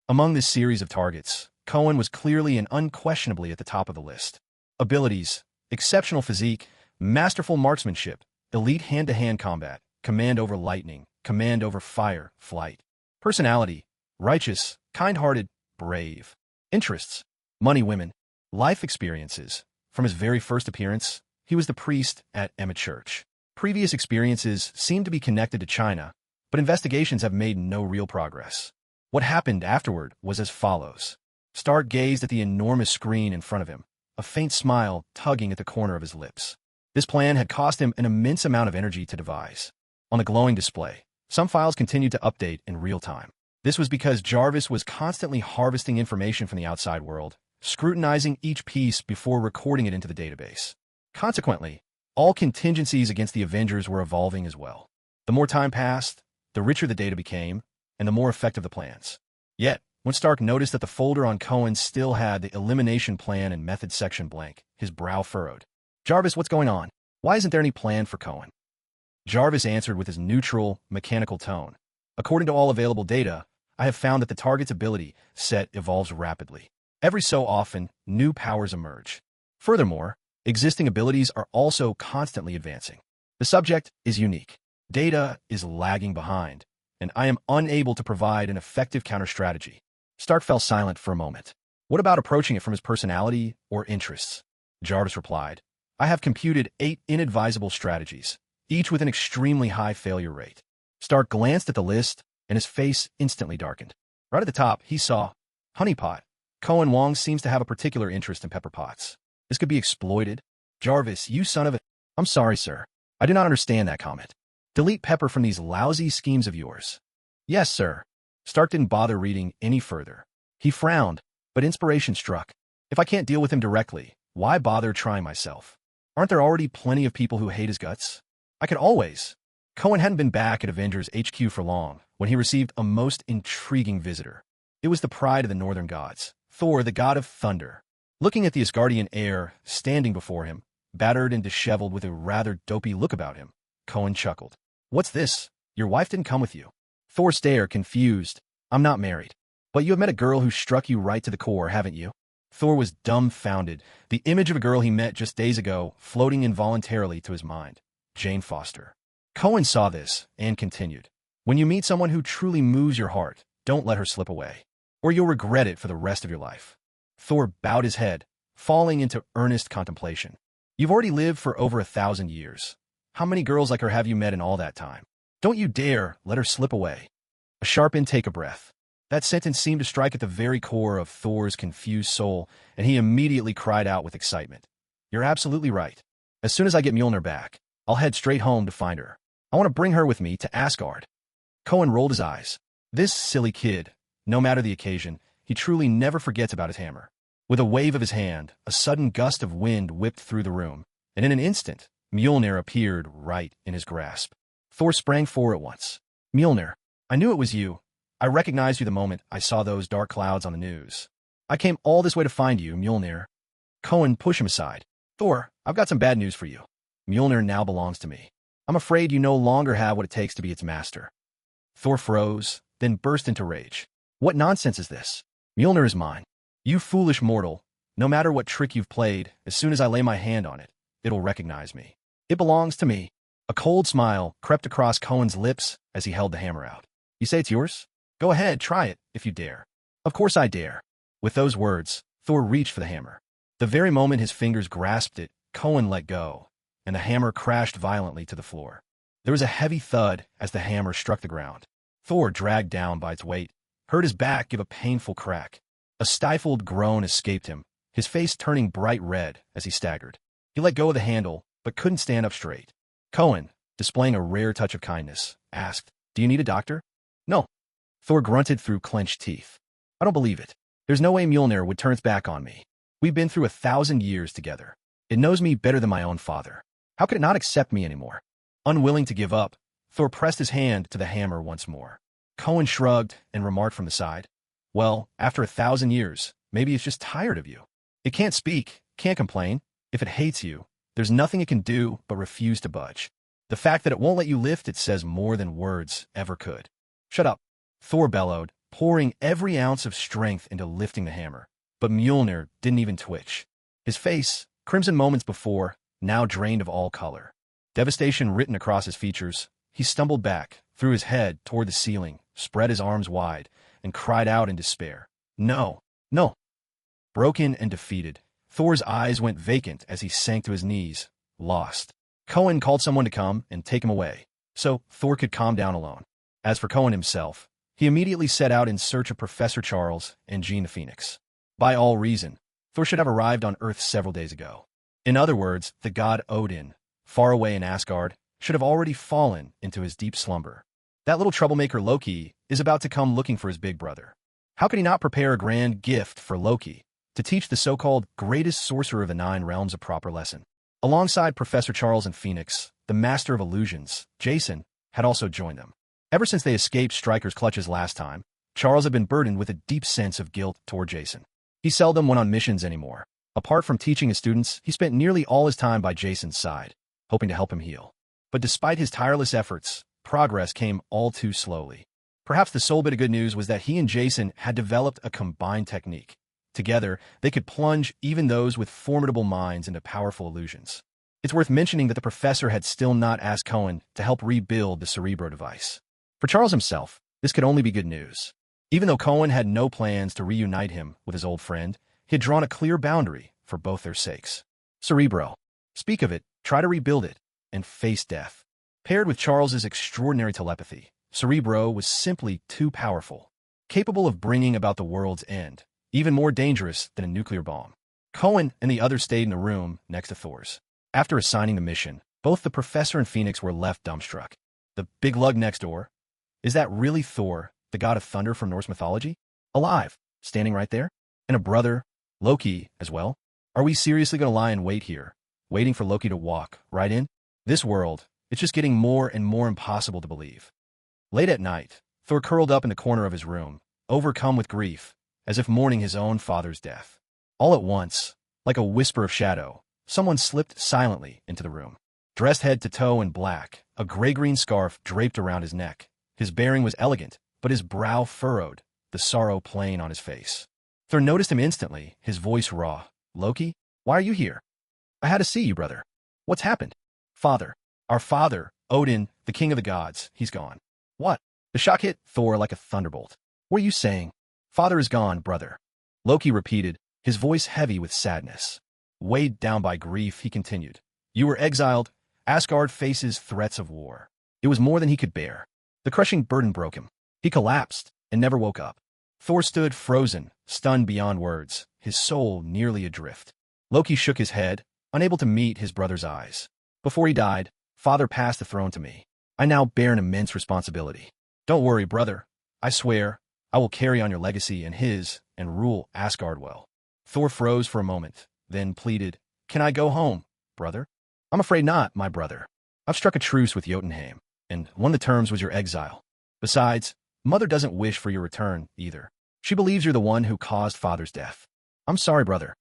Among this series of targets, Cohen was clearly and unquestionably at the top of the list. Abilities, exceptional physique, masterful marksmanship, elite hand-to-hand combat, command over lightning, command over fire, flight. Personality, righteous, kind-hearted, brave. Interests, money, women. Life experiences, From his very first appearance, he was the priest at Emma Church. Previous experiences seemed to be connected to China, but investigations have made no real progress. What happened afterward was as follows. Stark gazed at the enormous screen in front of him, a faint smile tugging at the corner of his lips. This plan had cost him an immense amount of energy to devise. On the glowing display, some files continued to update in real time. This was because Jarvis was constantly harvesting information from the outside world, scrutinizing each piece before recording it into the database. Consequently, all contingencies against the Avengers were evolving as well. The more time passed, the richer the data became, and the more effective the plans. Yet, when Stark noticed that the folder on Cohen still had the elimination plan and method section blank, his brow furrowed. Jarvis, what's going on? Why isn't there any plan for Cohen? Jarvis answered with his neutral, mechanical tone. According to all available data, I have found that the target's ability set evolves rapidly. Every so often, new powers emerge. Furthermore, existing abilities are also constantly advancing. The subject is unique. Data is lagging behind, and I am unable to provide an effective counter-strategy. Stark fell silent for a moment. What about approaching it from his personality or interests? Jarvis replied, I have computed 8 inadvisable strategies, each with an extremely high failure rate. Stark glanced at the list, and his face instantly darkened. Right at the top, he saw honeypot. Cohen Wong seems to have a particular interest in pepper pots. This could be exploited. Jarvis, you son of a... I'm sorry, sir. I do not understand that comment. Delete Pepper from these lousy schemes of yours. Yes, sir. Stark didn't bother reading any further. He frowned, but inspiration struck. If I can't deal with him directly, why bother trying myself? Aren't there already plenty of people who hate his guts? I could always. Cohen hadn't been back at Avengers HQ for long when he received a most intriguing visitor. It was the pride of the Northern gods, Thor, the god of thunder. Looking at the Asgardian heir standing before him, battered and disheveled with a rather dopey look about him, Cohen chuckled. What's this? Your wife didn't come with you. Thor stared, confused. I'm not married. But you have met a girl who struck you right to the core, haven't you? Thor was dumbfounded, the image of a girl he met just days ago floating involuntarily to his mind. Jane Foster. Cohen saw this and continued. When you meet someone who truly moves your heart, don't let her slip away, or you'll regret it for the rest of your life. Thor bowed his head, falling into earnest contemplation. You've already lived for over 1,000 years. How many girls like her have you met in all that time? Don't you dare let her slip away. A sharp intake of breath. That sentence seemed to strike at the very core of Thor's confused soul, and he immediately cried out with excitement. You're absolutely right. As soon as I get Mjolnir back, I'll head straight home to find her. I want to bring her with me to Asgard. Cohen rolled his eyes. This silly kid, no matter the occasion, he truly never forgets about his hammer. With a wave of his hand, a sudden gust of wind whipped through the room, and in an instant, Mjolnir appeared right in his grasp. Thor sprang forward at once. Mjolnir, I knew it was you. I recognized you the moment I saw those dark clouds on the news. I came all this way to find you, Mjolnir. Cohen pushed him aside. Thor, I've got some bad news for you. Mjolnir now belongs to me. I'm afraid you no longer have what it takes to be its master. Thor froze, then burst into rage. What nonsense is this? Mjolnir is mine. You foolish mortal. No matter what trick you've played, as soon as I lay my hand on it, it'll recognize me. It belongs to me. A cold smile crept across Cohen's lips as he held the hammer out. You say it's yours? Go ahead, try it, if you dare. Of course I dare. With those words, Thor reached for the hammer. The very moment his fingers grasped it, Cohen let go, and the hammer crashed violently to the floor. There was a heavy thud as the hammer struck the ground. Thor, dragged down by its weight, heard his back give a painful crack. A stifled groan escaped him, his face turning bright red as he staggered. He let go of the handle, but couldn't stand up straight. Cohen, displaying a rare touch of kindness, asked, Do you need a doctor? No. Thor grunted through clenched teeth. I don't believe it. There's no way Mjolnir would turn its back on me. We've been through 1,000 years together. It knows me better than my own father. How could it not accept me anymore? Unwilling to give up, Thor pressed his hand to the hammer once more. Cohen shrugged and remarked from the side, Well, after 1,000 years, maybe it's just tired of you. It can't speak, can't complain. If it hates you, there's nothing it can do but refuse to budge. The fact that it won't let you lift it says more than words ever could. Shut up, Thor bellowed, pouring every ounce of strength into lifting the hammer. But Mjolnir didn't even twitch. His face, crimson moments before, now drained of all color. Devastation written across his features, he stumbled back, threw his head toward the ceiling, spread his arms wide, and cried out in despair. No, no. Broken and defeated, Thor's eyes went vacant as he sank to his knees, lost. Cohen called someone to come and take him away, so Thor could calm down alone. As for Cohen himself, he immediately set out in search of Professor Charles and Jean the Phoenix. By all reason, Thor should have arrived on Earth several days ago. In other words, the god Odin, far away in Asgard, should have already fallen into his deep slumber. That little troublemaker Loki is about to come looking for his big brother. How could he not prepare a grand gift for Loki to teach the so-called greatest sorcerer of the 9 realms a proper lesson? Alongside Professor Charles and Phoenix, the master of illusions, Jason, had also joined them. Ever since they escaped Stryker's clutches last time, Charles had been burdened with a deep sense of guilt toward Jason. He seldom went on missions anymore. Apart from teaching his students, he spent nearly all his time by Jason's side, hoping to help him heal. But despite his tireless efforts, progress came all too slowly. Perhaps the sole bit of good news was that he and Jason had developed a combined technique. Together, they could plunge even those with formidable minds into powerful illusions. It's worth mentioning that the professor had still not asked Cohen to help rebuild the Cerebro device. For Charles himself, this could only be good news. Even though Cohen had no plans to reunite him with his old friend, he had drawn a clear boundary for both their sakes. Cerebro. Speak of it, try to rebuild it, and face death. Paired with Charles's extraordinary telepathy, Cerebro was simply too powerful, capable of bringing about the world's end, even more dangerous than a nuclear bomb. Cohen and the others stayed in a room next to Thor's. After assigning the mission, both the professor and Phoenix were left dumbstruck. The big lug next door? Is that really Thor, the god of thunder from Norse mythology? Alive, standing right there? And a brother, Loki, as well? Are we seriously going to lie in wait here, waiting for Loki to walk right in? This world, it's just getting more and more impossible to believe. Late at night, Thor curled up in the corner of his room, overcome with grief, as if mourning his own father's death. All at once, like a whisper of shadow, someone slipped silently into the room. Dressed head to toe in black, a gray-green scarf draped around his neck. His bearing was elegant, but his brow furrowed, the sorrow plain on his face. Thor noticed him instantly, his voice raw. Loki, why are you here? I had to see you, brother. What's happened? Father. Our father, Odin, the king of the gods, he's gone. What? The shock hit Thor like a thunderbolt. What are you saying? Father is gone, brother. Loki repeated, his voice heavy with sadness. Weighed down by grief, he continued. You were exiled. Asgard faces threats of war. It was more than he could bear. The crushing burden broke him. He collapsed and never woke up. Thor stood frozen, stunned beyond words, his soul nearly adrift. Loki shook his head, unable to meet his brother's eyes. Before he died, Father passed the throne to me. I now bear an immense responsibility. Don't worry, brother. I swear, I will carry on your legacy and his, and rule Asgard well. Thor froze for a moment, then pleaded, Can I go home, brother? I'm afraid not, my brother. I've struck a truce with Jotunheim, and one of the terms was your exile. Besides, Mother doesn't wish for your return, either. She believes you're the one who caused Father's death. I'm sorry, brother.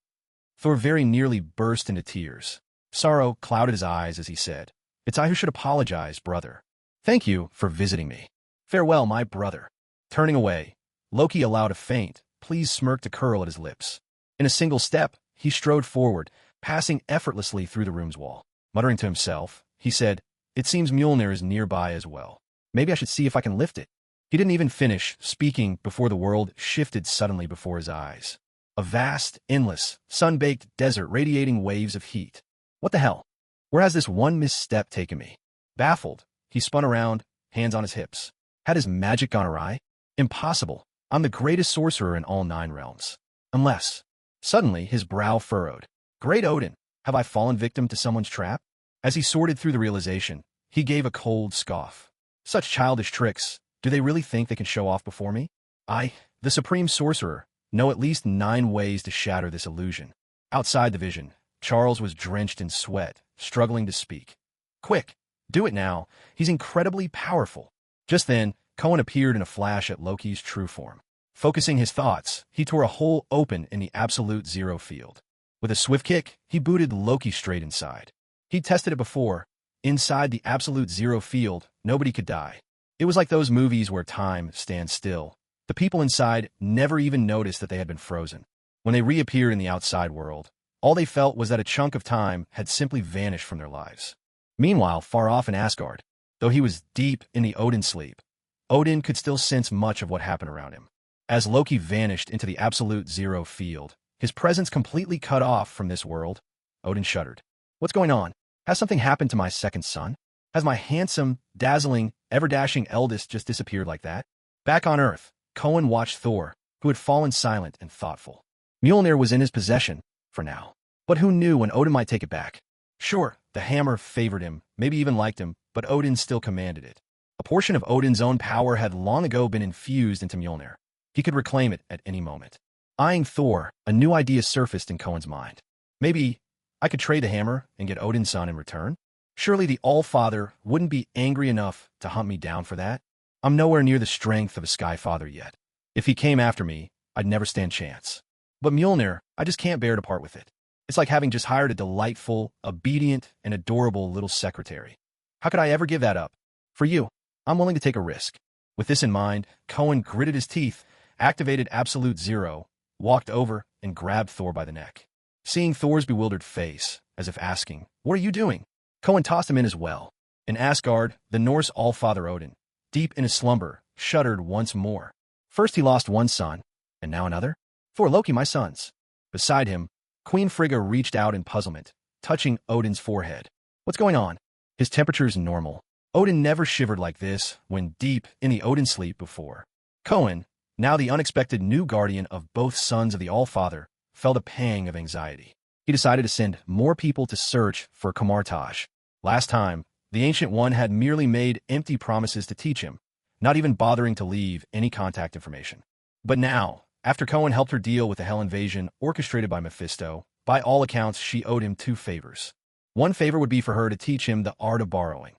Thor very nearly burst into tears. Sorrow clouded his eyes as he said, It's I who should apologize, brother. Thank you for visiting me. Farewell, my brother. Turning away, Loki allowed a faint, pleased smirk to curl at his lips. In a single step, he strode forward, passing effortlessly through the room's wall. Muttering to himself, he said, It seems Mjolnir is nearby as well. Maybe I should see if I can lift it. He didn't even finish speaking before the world shifted suddenly before his eyes. A vast, endless, sun-baked desert radiating waves of heat. What the hell? Where has this one misstep taken me? Baffled, he spun around, hands on his hips. Had his magic gone awry? Impossible. I'm the greatest sorcerer in all 9 realms. Unless... Suddenly, his brow furrowed. Great Odin, have I fallen victim to someone's trap? As he sorted through the realization, he gave a cold scoff. Such childish tricks, do they really think they can show off before me? I, the supreme sorcerer, know at least 9 ways to shatter this illusion. Outside the vision, Charles was drenched in sweat, struggling to speak. Quick, do it now. He's incredibly powerful. Just then, Cohen appeared in a flash at Loki's true form. Focusing his thoughts, he tore a hole open in the absolute zero field. With a swift kick, he booted Loki straight inside. He'd tested it before. Inside the absolute zero field, nobody could die. It was like those movies where time stands still. The people inside never even noticed that they had been frozen. When they reappeared in the outside world, all they felt was that a chunk of time had simply vanished from their lives. Meanwhile, far off in Asgard, though he was deep in the Odin sleep, Odin could still sense much of what happened around him. As Loki vanished into the absolute zero field, his presence completely cut off from this world. Odin shuddered. What's going on? Has something happened to my second son? Has my handsome, dazzling, ever-dashing eldest just disappeared like that? Back on Earth, Cohen watched Thor, who had fallen silent and thoughtful. Mjolnir was in his possession, for now. But who knew when Odin might take it back? Sure, the hammer favored him, maybe even liked him, but Odin still commanded it. A portion of Odin's own power had long ago been infused into Mjolnir. He could reclaim it at any moment. Eyeing Thor, a new idea surfaced in Cohen's mind. Maybe I could trade the hammer and get Odin's son in return? Surely the All-Father wouldn't be angry enough to hunt me down for that? I'm nowhere near the strength of a Sky Father yet. If he came after me, I'd never stand chance. But Mjolnir, I just can't bear to part with it. It's like having just hired a delightful, obedient, and adorable little secretary. How could I ever give that up? For you, I'm willing to take a risk. With this in mind, Cohen gritted his teeth, activated Absolute Zero, walked over, and grabbed Thor by the neck. Seeing Thor's bewildered face, as if asking, "What are you doing?" Cohen tossed him in as well. In Asgard, the Norse All-Father Odin, deep in his slumber, shuddered once more. First he lost one son, and now another? Thor Loki, my sons. Beside him, Queen Frigga reached out in puzzlement, touching Odin's forehead. What's going on? His temperature's normal. Odin never shivered like this when deep in the Odin sleep before. Cohen, now the unexpected new guardian of both sons of the All-Father, felt a pang of anxiety. He decided to send more people to search for Kamartaj. Last time, the Ancient One had merely made empty promises to teach him, not even bothering to leave any contact information. But now, after Cohen helped her deal with the Hell invasion orchestrated by Mephisto, by all accounts she owed him two favors. One favor would be for her to teach him the art of borrowing.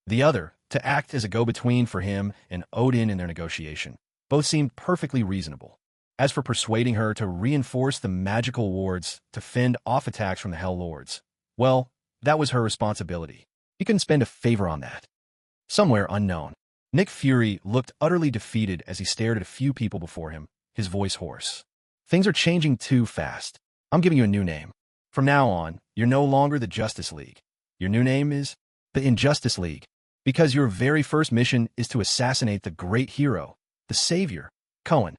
The other, to act as a go-between for him and Odin in their negotiation. Both seemed perfectly reasonable. As for persuading her to reinforce the magical wards to fend off attacks from the Hell Lords, well, that was her responsibility. He couldn't spend a favor on that. Somewhere unknown, Nick Fury looked utterly defeated as he stared at a few people before him, his voice hoarse. Things are changing too fast. I'm giving you a new name. From now on, you're no longer the Justice League. Your new name is the Injustice League, because your very first mission is to assassinate the great hero, the savior, Cohen.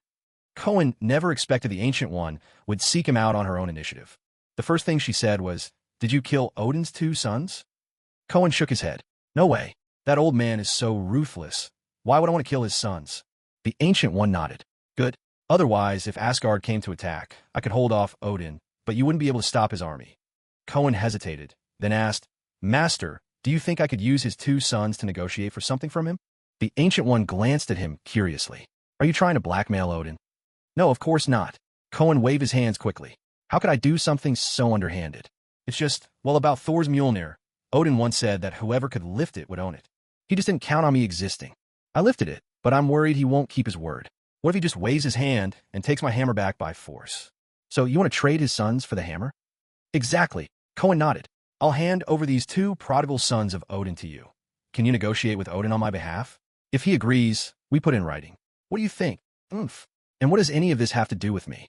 Cohen never expected the Ancient One would seek him out on her own initiative. The first thing she said was, "Did you kill Odin's two sons?" Cohen shook his head. "No way. That old man is so ruthless. Why would I want to kill his sons?" The Ancient One nodded. "Good. Otherwise, if Asgard came to attack, I could hold off Odin, but you wouldn't be able to stop his army." Cohen hesitated, then asked, "Master, do you think I could use his two sons to negotiate for something from him?" The Ancient One glanced at him curiously. "Are you trying to blackmail Odin?" "No, of course not." Cohen waved his hands quickly. "How could I do something so underhanded? It's just, well, about Thor's Mjolnir. Odin once said that whoever could lift it would own it. He just didn't count on me existing. I lifted it, but I'm worried he won't keep his word. What if he just waves his hand and takes my hammer back by force? So you want to trade his sons for the hammer?" "Exactly." Cohen nodded. "I'll hand over these two prodigal sons of Odin to you. Can you negotiate with Odin on my behalf? If he agrees, we put in writing. What do you think?" "Oomph. And what does any of this have to do with me?"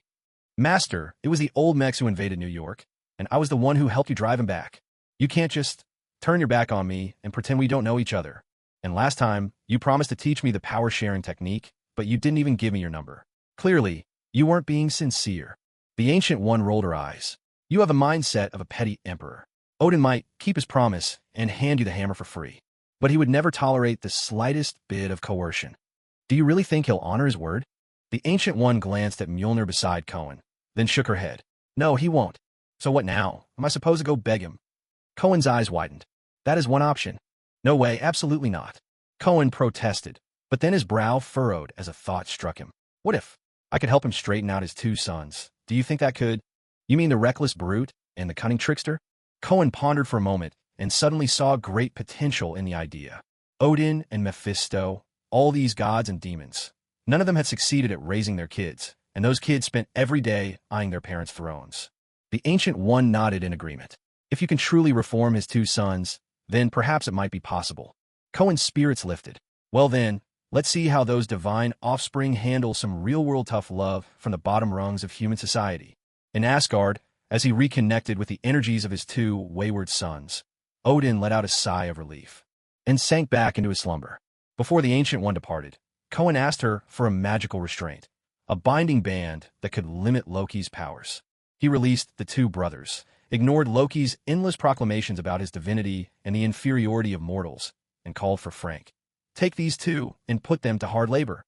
"Master, it was the old mechs who invaded New York, and I was the one who helped you drive him back. You can't just turn your back on me and pretend we don't know each other. And last time, you promised to teach me the power-sharing technique, but you didn't even give me your number. Clearly, you weren't being sincere." The Ancient One rolled her eyes. "You have a mindset of a petty emperor. Odin might keep his promise and hand you the hammer for free, but he would never tolerate the slightest bit of coercion. Do you really think he'll honor his word?" The Ancient One glanced at Mjolnir beside Cohen, then shook her head. "No, he won't. So what now? Am I supposed to go beg him?" Cohen's eyes widened. "That is one option." "No way, absolutely not." Cohen protested, but then his brow furrowed as a thought struck him. "What if I could help him straighten out his two sons? Do you think that could?" "You mean the reckless brute and the cunning trickster?" Cohen pondered for a moment and suddenly saw great potential in the idea. Odin and Mephisto, all these gods and demons. None of them had succeeded at raising their kids, and those kids spent every day eyeing their parents' thrones. The Ancient One nodded in agreement. If you can truly reform his two sons, then perhaps it might be possible. Cohen's spirits lifted. "Well then, let's see how those divine offspring handle some real-world tough love from the bottom rungs of human society." In Asgard, as he reconnected with the energies of his two wayward sons, Odin let out a sigh of relief and sank back into his slumber. Before the Ancient One departed, Cohen asked her for a magical restraint, a binding band that could limit Loki's powers. He released the two brothers, ignored Loki's endless proclamations about his divinity and the inferiority of mortals, and called for Frank. Take these two and put them to hard labor.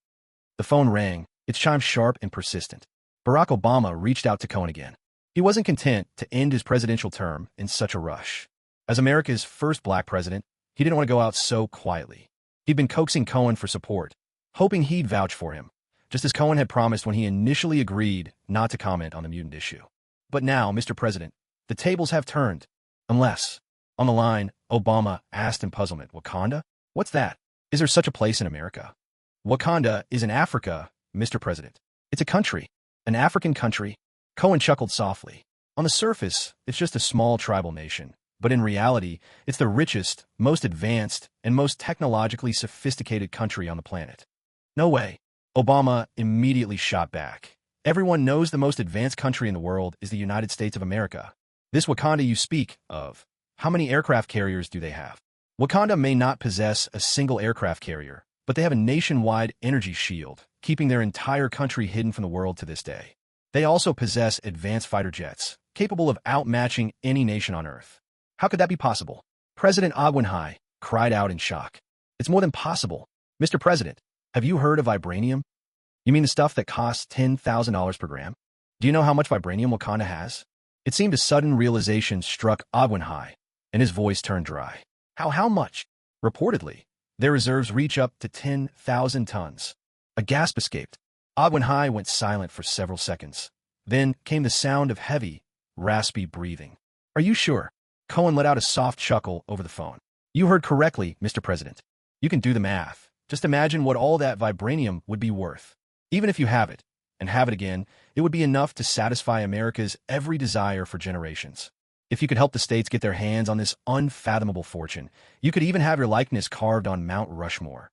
The phone rang, its chime sharp and persistent. Barack Obama reached out to Cohen again. He wasn't content to end his presidential term in such a rush. As America's first black president, he didn't want to go out so quietly. He'd been coaxing Cohen for support, hoping he'd vouch for him, just as Cohen had promised when he initially agreed not to comment on the mutant issue. But now, Mr. President, the tables have turned. Unless, on the line, Obama asked in puzzlement, Wakanda? What's that? Is there such a place in America? Wakanda is in Africa, Mr. President. It's a country, an African country. Cohen chuckled softly. On the surface, it's just a small tribal nation, but in reality, it's the richest, most advanced, and most technologically sophisticated country on the planet. No way. Obama immediately shot back. Everyone knows the most advanced country in the world is the United States of America. This Wakanda you speak of, how many aircraft carriers do they have? Wakanda may not possess a single aircraft carrier, but they have a nationwide energy shield, keeping their entire country hidden from the world to this day. They also possess advanced fighter jets, capable of outmatching any nation on Earth. How could that be possible? President Agwenhai cried out in shock. It's more than possible. Mr. President, have you heard of vibranium? You mean the stuff that costs $10,000 per gram? Do you know how much vibranium Wakanda has? It seemed a sudden realization struck Agwenhai, and his voice turned dry. How much? Reportedly, their reserves reach up to 10,000 tons. A gasp escaped. Agwenhai went silent for several seconds. Then came the sound of heavy, raspy breathing. Are you sure? Cohen let out a soft chuckle over the phone. You heard correctly, Mr. President. You can do the math. Just imagine what all that vibranium would be worth. Even if you have it, and have it again, it would be enough to satisfy America's every desire for generations. If you could help the states get their hands on this unfathomable fortune, you could even have your likeness carved on Mount Rushmore.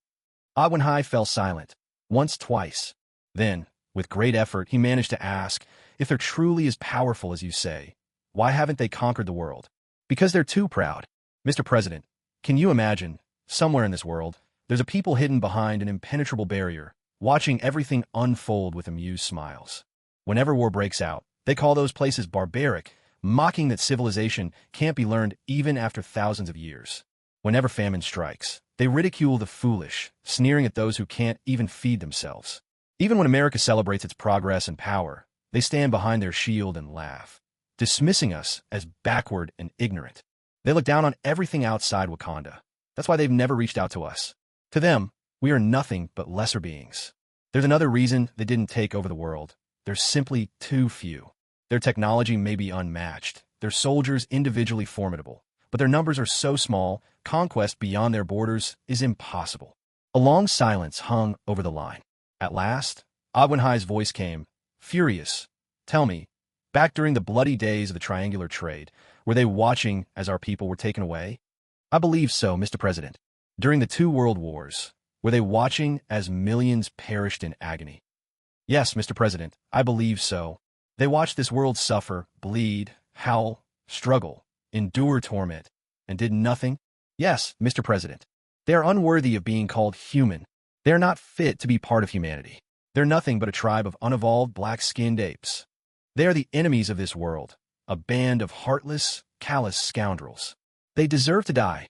Agwenhai fell silent, once, twice. Then, with great effort, he managed to ask, if they're truly as powerful as you say, why haven't they conquered the world? Because they're too proud. Mr. President, can you imagine, somewhere in this world, there's a people hidden behind an impenetrable barrier, watching everything unfold with amused smiles. Whenever war breaks out, they call those places barbaric, mocking that civilization can't be learned even after thousands of years. Whenever famine strikes, they ridicule the foolish, sneering at those who can't even feed themselves. Even when America celebrates its progress and power, they stand behind their shield and laugh, dismissing us as backward and ignorant. They look down on everything outside Wakanda. That's why they've never reached out to us. To them, we are nothing but lesser beings. There's another reason they didn't take over the world. There's simply too few. Their technology may be unmatched, their soldiers individually formidable, but their numbers are so small, conquest beyond their borders is impossible. A long silence hung over the line. At last, Agwenhai's voice came, furious. Tell me, back during the bloody days of the triangular trade, were they watching as our people were taken away? I believe so, Mr. President. During the 2 world wars, were they watching as millions perished in agony? Yes, Mr. President, I believe so. They watched this world suffer, bleed, howl, struggle, endure torment, and did nothing? Yes, Mr. President. They are unworthy of being called human. They are not fit to be part of humanity. They're nothing but a tribe of unevolved black-skinned apes. They are the enemies of this world, a band of heartless, callous scoundrels. They deserve to die.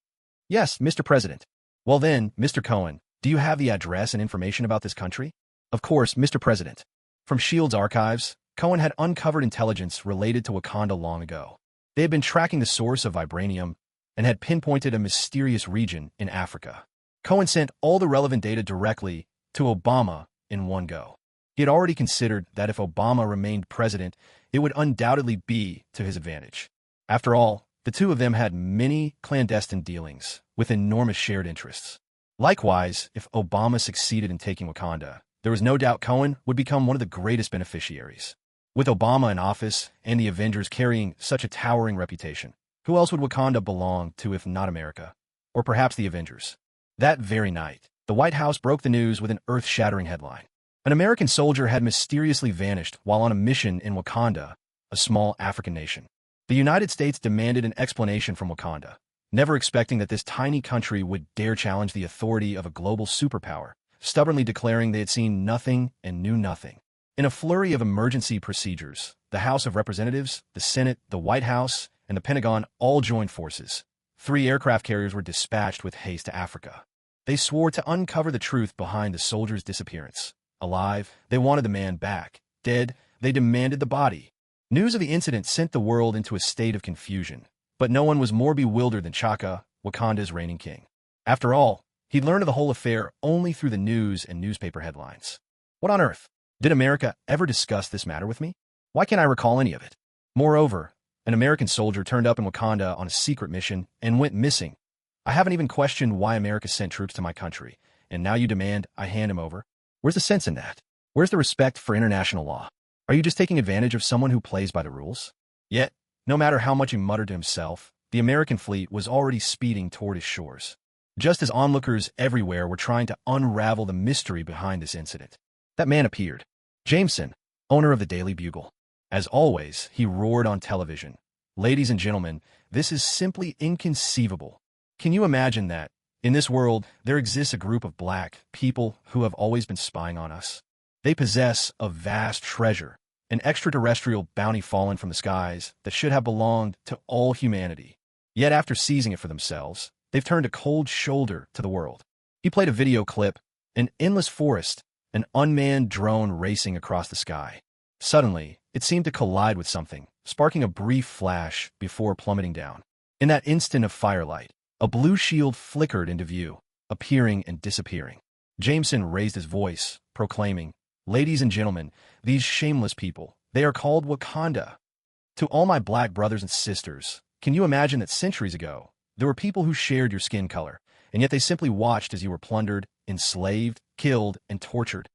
Yes, Mr. President. Well then, Mr. Cohen, do you have the address and information about this country? Of course, Mr. President. From S.H.I.E.L.D.'s archives, Cohen had uncovered intelligence related to Wakanda long ago. They had been tracking the source of vibranium and had pinpointed a mysterious region in Africa. Cohen sent all the relevant data directly to Obama in one go. He had already considered that if Obama remained president, it would undoubtedly be to his advantage. After all, the two of them had many clandestine dealings with enormous shared interests. Likewise, if Obama succeeded in taking Wakanda, there was no doubt Cohen would become one of the greatest beneficiaries. With Obama in office and the Avengers carrying such a towering reputation, who else would Wakanda belong to if not America? Or perhaps the Avengers? That very night, the White House broke the news with an earth-shattering headline. An American soldier had mysteriously vanished while on a mission in Wakanda, a small African nation. The United States demanded an explanation from Wakanda, never expecting that this tiny country would dare challenge the authority of a global superpower, stubbornly declaring they had seen nothing and knew nothing. In a flurry of emergency procedures, the House of Representatives, the Senate, the White House, and the Pentagon all joined forces. 3 aircraft carriers were dispatched with haste to Africa. They swore to uncover the truth behind the soldier's disappearance. Alive, they wanted the man back. Dead, they demanded the body. News of the incident sent the world into a state of confusion, but no one was more bewildered than Chaka, Wakanda's reigning king. After all, he'd learned of the whole affair only through the news and newspaper headlines. What on earth? Did America ever discuss this matter with me? Why can't I recall any of it? Moreover, an American soldier turned up in Wakanda on a secret mission and went missing. I haven't even questioned why America sent troops to my country, and now you demand I hand him over? Where's the sense in that? Where's the respect for international law? Are you just taking advantage of someone who plays by the rules? Yet, no matter how much he muttered to himself, the American fleet was already speeding toward his shores. Just as onlookers everywhere were trying to unravel the mystery behind this incident, that man appeared. Jameson, owner of the Daily Bugle. As always, he roared on television. Ladies and gentlemen, this is simply inconceivable. Can you imagine that? In this world, there exists a group of black people who have always been spying on us. They possess a vast treasure, an extraterrestrial bounty fallen from the skies that should have belonged to all humanity. Yet after seizing it for themselves, they've turned a cold shoulder to the world. He played a video clip, an endless forest, an unmanned drone racing across the sky. Suddenly, it seemed to collide with something, sparking a brief flash before plummeting down. In that instant of firelight, a blue shield flickered into view, appearing and disappearing. Jameson raised his voice, proclaiming, "Ladies and gentlemen, these shameless people, they are called Wakanda. To all my black brothers and sisters, can you imagine that centuries ago, there were people who shared your skin color, and yet they simply watched as you were plundered, enslaved, killed, and tortured?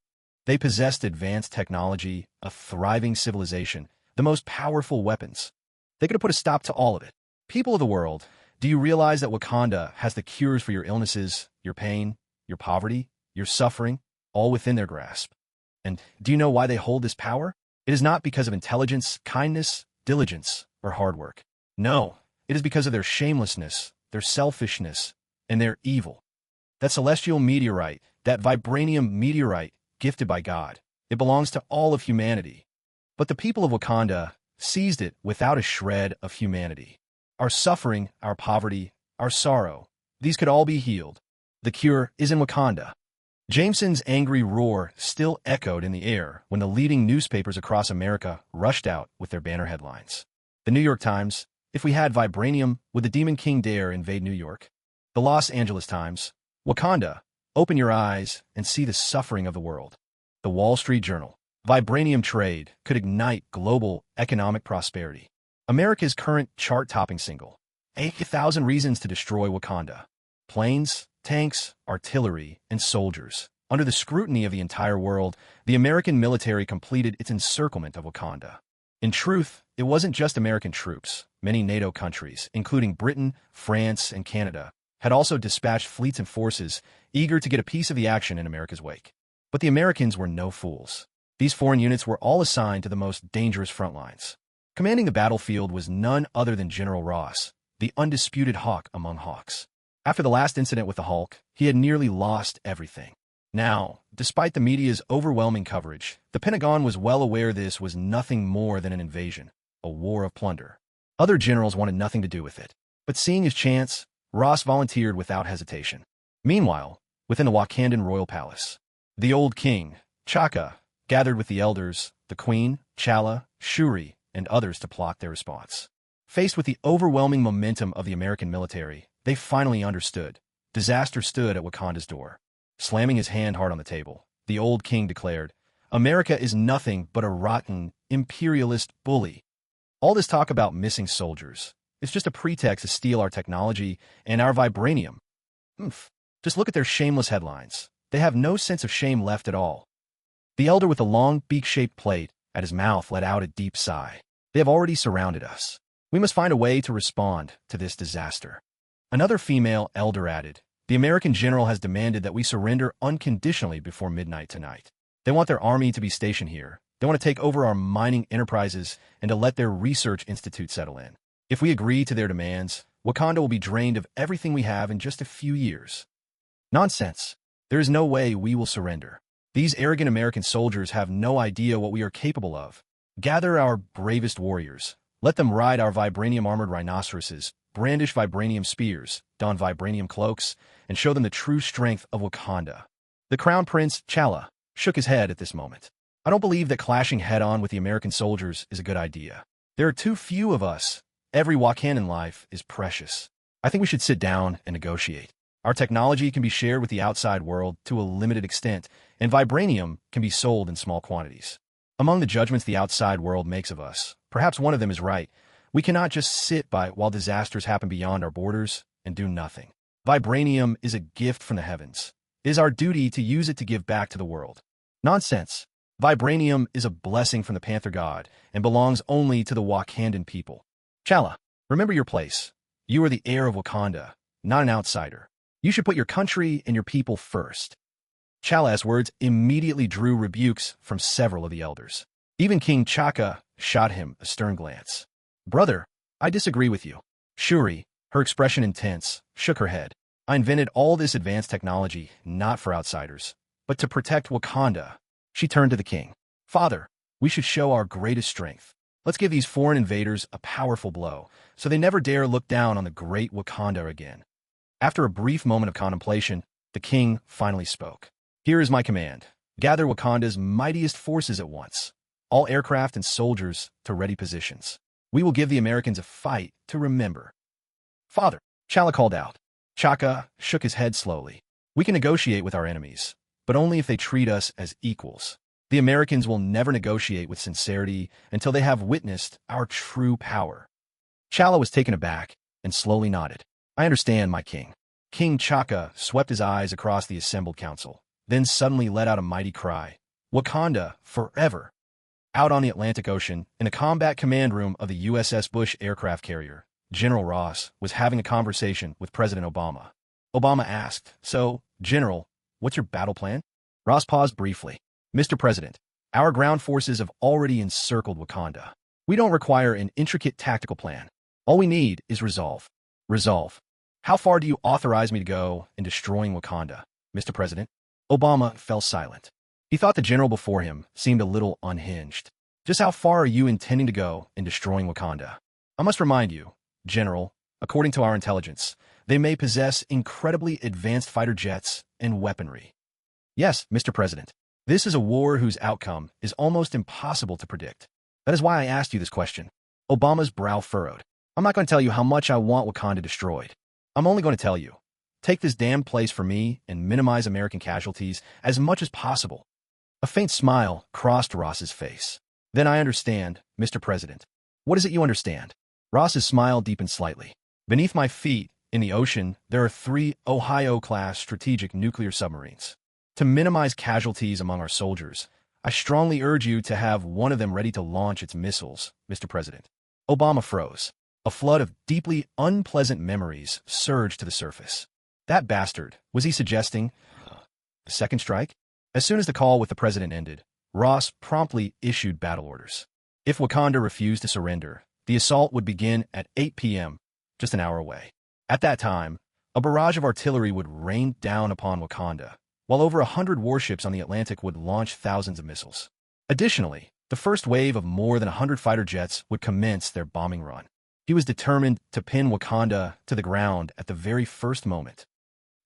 They possessed advanced technology, a thriving civilization, the most powerful weapons. They could have put a stop to all of it. People of the world, do you realize that Wakanda has the cures for your illnesses, your pain, your poverty, your suffering, all within their grasp? And do you know why they hold this power? It is not because of intelligence, kindness, diligence, or hard work. No, it is because of their shamelessness, their selfishness, and their evil. That celestial meteorite, that vibranium meteorite, gifted by God, it belongs to all of humanity. But the people of Wakanda seized it without a shred of humanity. Our suffering, our poverty, our sorrow, these could all be healed. The cure is in Wakanda." Jameson's angry roar still echoed in the air when the leading newspapers across America rushed out with their banner headlines. The New York Times, "If we had vibranium, would the Demon King dare invade New York?" The Los Angeles Times, "Wakanda, open your eyes and see the suffering of the world." The Wall Street Journal, "Vibranium trade could ignite global economic prosperity." America's current chart-topping single, 80,000 Reasons to Destroy Wakanda. Planes, tanks, artillery, and soldiers. Under the scrutiny of the entire world, the American military completed its encirclement of Wakanda. In truth, it wasn't just American troops. Many NATO countries, including Britain, France, and Canada, had also dispatched fleets and forces eager to get a piece of the action in America's wake. But the Americans were no fools. These foreign units were all assigned to the most dangerous front lines. Commanding the battlefield was none other than General Ross, the undisputed hawk among hawks. After the last incident with the Hulk, he had nearly lost everything. Now, despite the media's overwhelming coverage, the Pentagon was well aware this was nothing more than an invasion, a war of plunder. Other generals wanted nothing to do with it. But seeing his chance, Ross volunteered without hesitation. Meanwhile, within the Wakandan royal palace, the old king, Chaka, gathered with the elders, the queen, Chala, Shuri, and others to plot their response. Faced with the overwhelming momentum of the American military, they finally understood. Disaster stood at Wakanda's door. Slamming his hand hard on the table, the old king declared, "America is nothing but a rotten, imperialist bully. All this talk about missing soldiers, it's just a pretext to steal our technology and our vibranium. Just look at their shameless headlines. They have no sense of shame left at all." The elder with the long, beak-shaped plate at his mouth let out a deep sigh. "They have already surrounded us. We must find a way to respond to this disaster." Another female elder added, "The American general has demanded that we surrender unconditionally before midnight tonight. They want their army to be stationed here. They want to take over our mining enterprises and to let their research institute settle in. If we agree to their demands, Wakanda will be drained of everything we have in just a few years." Nonsense. There is no way we will surrender. These arrogant American soldiers have no idea what we are capable of. Gather our bravest warriors. Let them ride our vibranium-armored rhinoceroses, brandish vibranium spears, don vibranium cloaks, and show them the true strength of Wakanda. The Crown Prince, T'Challa, shook his head at this moment. I don't believe that clashing head-on with the American soldiers is a good idea. There are too few of us. Every Wakandan life is precious. I think we should sit down and negotiate. Our technology can be shared with the outside world to a limited extent, and vibranium can be sold in small quantities. Among the judgments the outside world makes of us, perhaps one of them is right. We cannot just sit by while disasters happen beyond our borders and do nothing. Vibranium is a gift from the heavens. It is our duty to use it to give back to the world. Nonsense. Vibranium is a blessing from the Panther God and belongs only to the Wakandan people. T'Challa, remember your place. You are the heir of Wakanda, not an outsider. You should put your country and your people first. T'Challa's words immediately drew rebukes from several of the elders. Even King T'Chaka shot him a stern glance. Brother, I disagree with you. Shuri, her expression intense, shook her head. I invented all this advanced technology not for outsiders, but to protect Wakanda. She turned to the king. Father, we should show our greatest strength. Let's give these foreign invaders a powerful blow, so they never dare look down on the great Wakanda again. After a brief moment of contemplation, the king finally spoke. Here is my command. Gather Wakanda's mightiest forces at once. All aircraft and soldiers to ready positions. We will give the Americans a fight to remember. Father, T'Challa called out. T'Chaka shook his head slowly. We can negotiate with our enemies, but only if they treat us as equals. The Americans will never negotiate with sincerity until they have witnessed our true power. T'Challa was taken aback and slowly nodded. I understand, my king. King T'Chaka swept his eyes across the assembled council, then suddenly let out a mighty cry. Wakanda forever! Out on the Atlantic Ocean, in the combat command room of the USS Bush aircraft carrier, General Ross was having a conversation with President Obama. Obama asked, So, General, what's your battle plan? Ross paused briefly. Mr. President, our ground forces have already encircled Wakanda. We don't require an intricate tactical plan. All we need is resolve. Resolve. How far do you authorize me to go in destroying Wakanda, Mr. President? Obama fell silent. He thought the general before him seemed a little unhinged. Just how far are you intending to go in destroying Wakanda? I must remind you, General, according to our intelligence, they may possess incredibly advanced fighter jets and weaponry. Yes, Mr. President. This is a war whose outcome is almost impossible to predict. That is why I asked you this question. Obama's brow furrowed. I'm not going to tell you how much I want Wakanda destroyed. I'm only going to tell you, take this damned place for me and minimize American casualties as much as possible. A faint smile crossed Ross's face. Then I understand, Mr. President. What is it you understand? Ross's smile deepened slightly. Beneath my feet, in the ocean, there are 3 Ohio-class strategic nuclear submarines. To minimize casualties among our soldiers, I strongly urge you to have one of them ready to launch its missiles, Mr. President. Obama froze. A flood of deeply unpleasant memories surged to the surface. That bastard, was he suggesting a second strike? As soon as the call with the president ended, Ross promptly issued battle orders. If Wakanda refused to surrender, the assault would begin at 8 p.m., just an hour away. At that time, a barrage of artillery would rain down upon Wakanda, while over 100 warships on the Atlantic would launch thousands of missiles. Additionally, the first wave of more than 100 fighter jets would commence their bombing run. He was determined to pin Wakanda to the ground at the very first moment.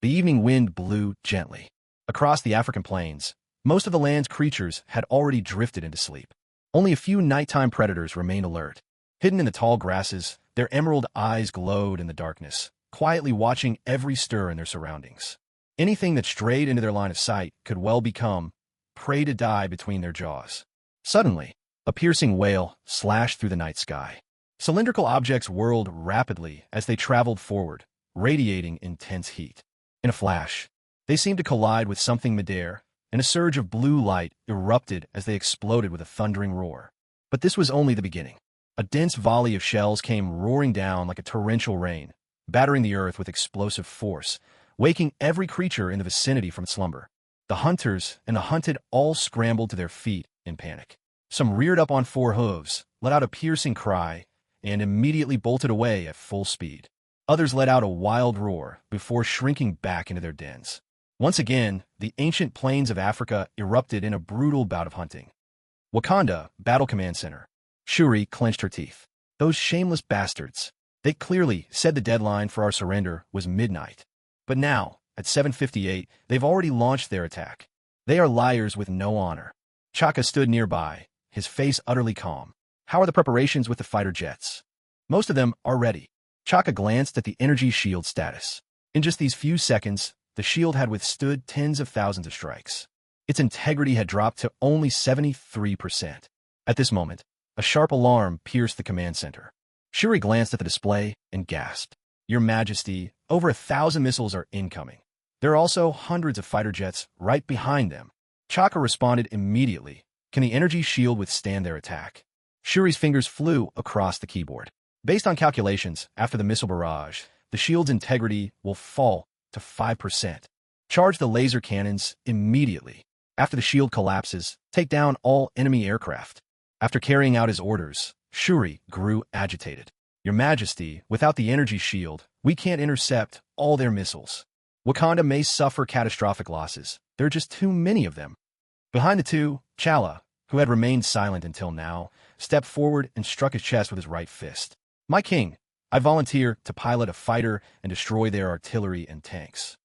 The evening wind blew gently. Across the African plains, most of the land's creatures had already drifted into sleep. Only a few nighttime predators remained alert. Hidden in the tall grasses, their emerald eyes glowed in the darkness, quietly watching every stir in their surroundings. Anything that strayed into their line of sight could well become prey to die between their jaws. Suddenly, a piercing wail slashed through the night sky. Cylindrical objects whirled rapidly as they traveled forward, radiating intense heat. In a flash, they seemed to collide with something midair, and a surge of blue light erupted as they exploded with a thundering roar. But this was only the beginning. A dense volley of shells came roaring down like a torrential rain, battering the earth with explosive force, waking every creature in the vicinity from slumber. The hunters and the hunted all scrambled to their feet in panic. Some reared up on 4 hooves, let out a piercing cry, and immediately bolted away at full speed. Others let out a wild roar before shrinking back into their dens. Once again, the ancient plains of Africa erupted in a brutal bout of hunting. Wakanda, Battle Command Center. Shuri clenched her teeth. Those shameless bastards. They clearly said the deadline for our surrender was midnight. But now, at 7:58, they've already launched their attack. They are liars with no honor. Chaka stood nearby, his face utterly calm. How are the preparations with the fighter jets? Most of them are ready. Chaka glanced at the energy shield status. In just these few seconds, the shield had withstood tens of thousands of strikes. Its integrity had dropped to only 73%. At this moment, a sharp alarm pierced the command center. Shuri glanced at the display and gasped. Your Majesty, over 1,000 missiles are incoming. There are also hundreds of fighter jets right behind them. Chaka responded immediately. Can the energy shield withstand their attack? Shuri's fingers flew across the keyboard. Based on calculations, after the missile barrage, the shield's integrity will fall to 5%. Charge the laser cannons immediately. After the shield collapses, take down all enemy aircraft. After carrying out his orders, Shuri grew agitated. Your Majesty, without the energy shield, we can't intercept all their missiles. Wakanda may suffer catastrophic losses. There are just too many of them. Behind the two, T'Challa, who had remained silent until now, stepped forward and struck his chest with his right fist. My king, I volunteer to pilot a fighter and destroy their artillery and tanks.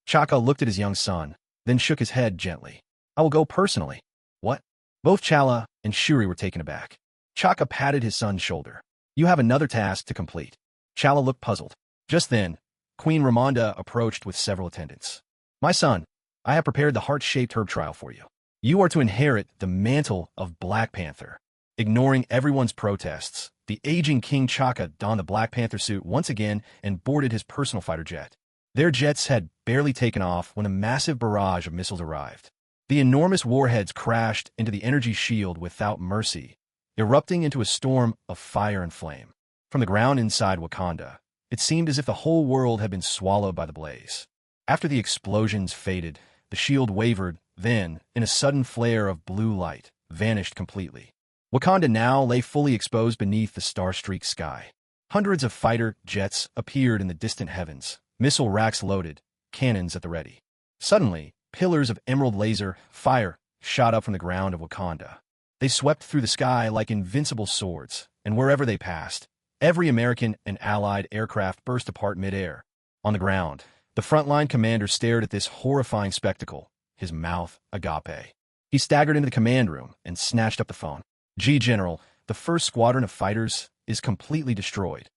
Chaka looked at his young son, then shook his head gently. I will go personally. What? Both T'Challa and Shuri were taken aback. Chaka patted his son's shoulder. You have another task to complete. T'Challa looked puzzled. Just then, Queen Ramonda approached with several attendants. My son, I have prepared the heart-shaped herb trial for you. You are to inherit the mantle of Black Panther. Ignoring everyone's protests, the aging King Chaka donned the Black Panther suit once again and boarded his personal fighter jet. Their jets had barely taken off when a massive barrage of missiles arrived. The enormous warheads crashed into the energy shield without mercy, erupting into a storm of fire and flame. From the ground inside Wakanda, it seemed as if the whole world had been swallowed by the blaze. After the explosions faded, the shield wavered, then, in a sudden flare of blue light, vanished completely. Wakanda now lay fully exposed beneath the star-streaked sky. Hundreds of fighter jets appeared in the distant heavens, missile racks loaded, cannons at the ready. Suddenly, pillars of emerald laser fire shot up from the ground of Wakanda. They swept through the sky like invincible swords, and wherever they passed, every American and Allied aircraft burst apart midair. On the ground, the frontline commander stared at this horrifying spectacle, his mouth agape. He staggered into the command room and snatched up the phone. General, the first squadron of fighters is completely destroyed.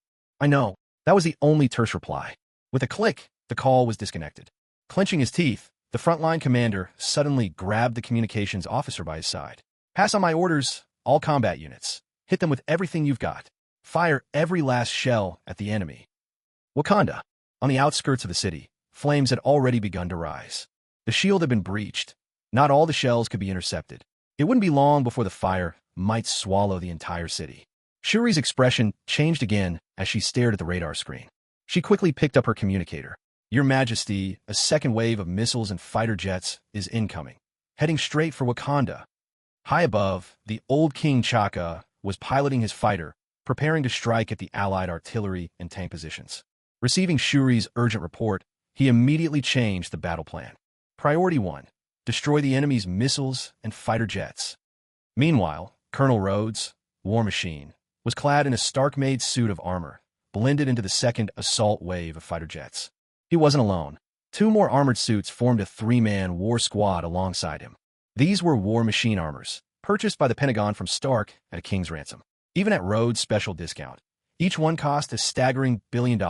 I know. That was the only terse reply. With a click, the call was disconnected. Clenching his teeth, the frontline commander suddenly grabbed the communications officer by his side. Pass on my orders, all combat units. Hit them with everything you've got. Fire every last shell at the enemy. Wakanda. On the outskirts of the city, flames had already begun to rise. The shield had been breached. Not all the shells could be intercepted. It wouldn't be long before the fire might swallow the entire city. Shuri's expression changed again as she stared at the radar screen. She quickly picked up her communicator. Your Majesty, a second wave of missiles and fighter jets is incoming, heading straight for Wakanda. High above, the old King Chaka was piloting his fighter, preparing to strike at the Allied artillery and tank positions. Receiving Shuri's urgent report, he immediately changed the battle plan. Priority 1. Destroy the enemy's missiles and fighter jets. Meanwhile, Colonel Rhodes, War Machine, was clad in a Stark-made suit of armor, blended into the second assault wave of fighter jets. He wasn't alone. 2 more armored suits formed a 3-man war squad alongside him. These were War Machine armors, purchased by the Pentagon from Stark at a king's ransom. Even at Rhodes' special discount, each one cost a staggering $1 billion.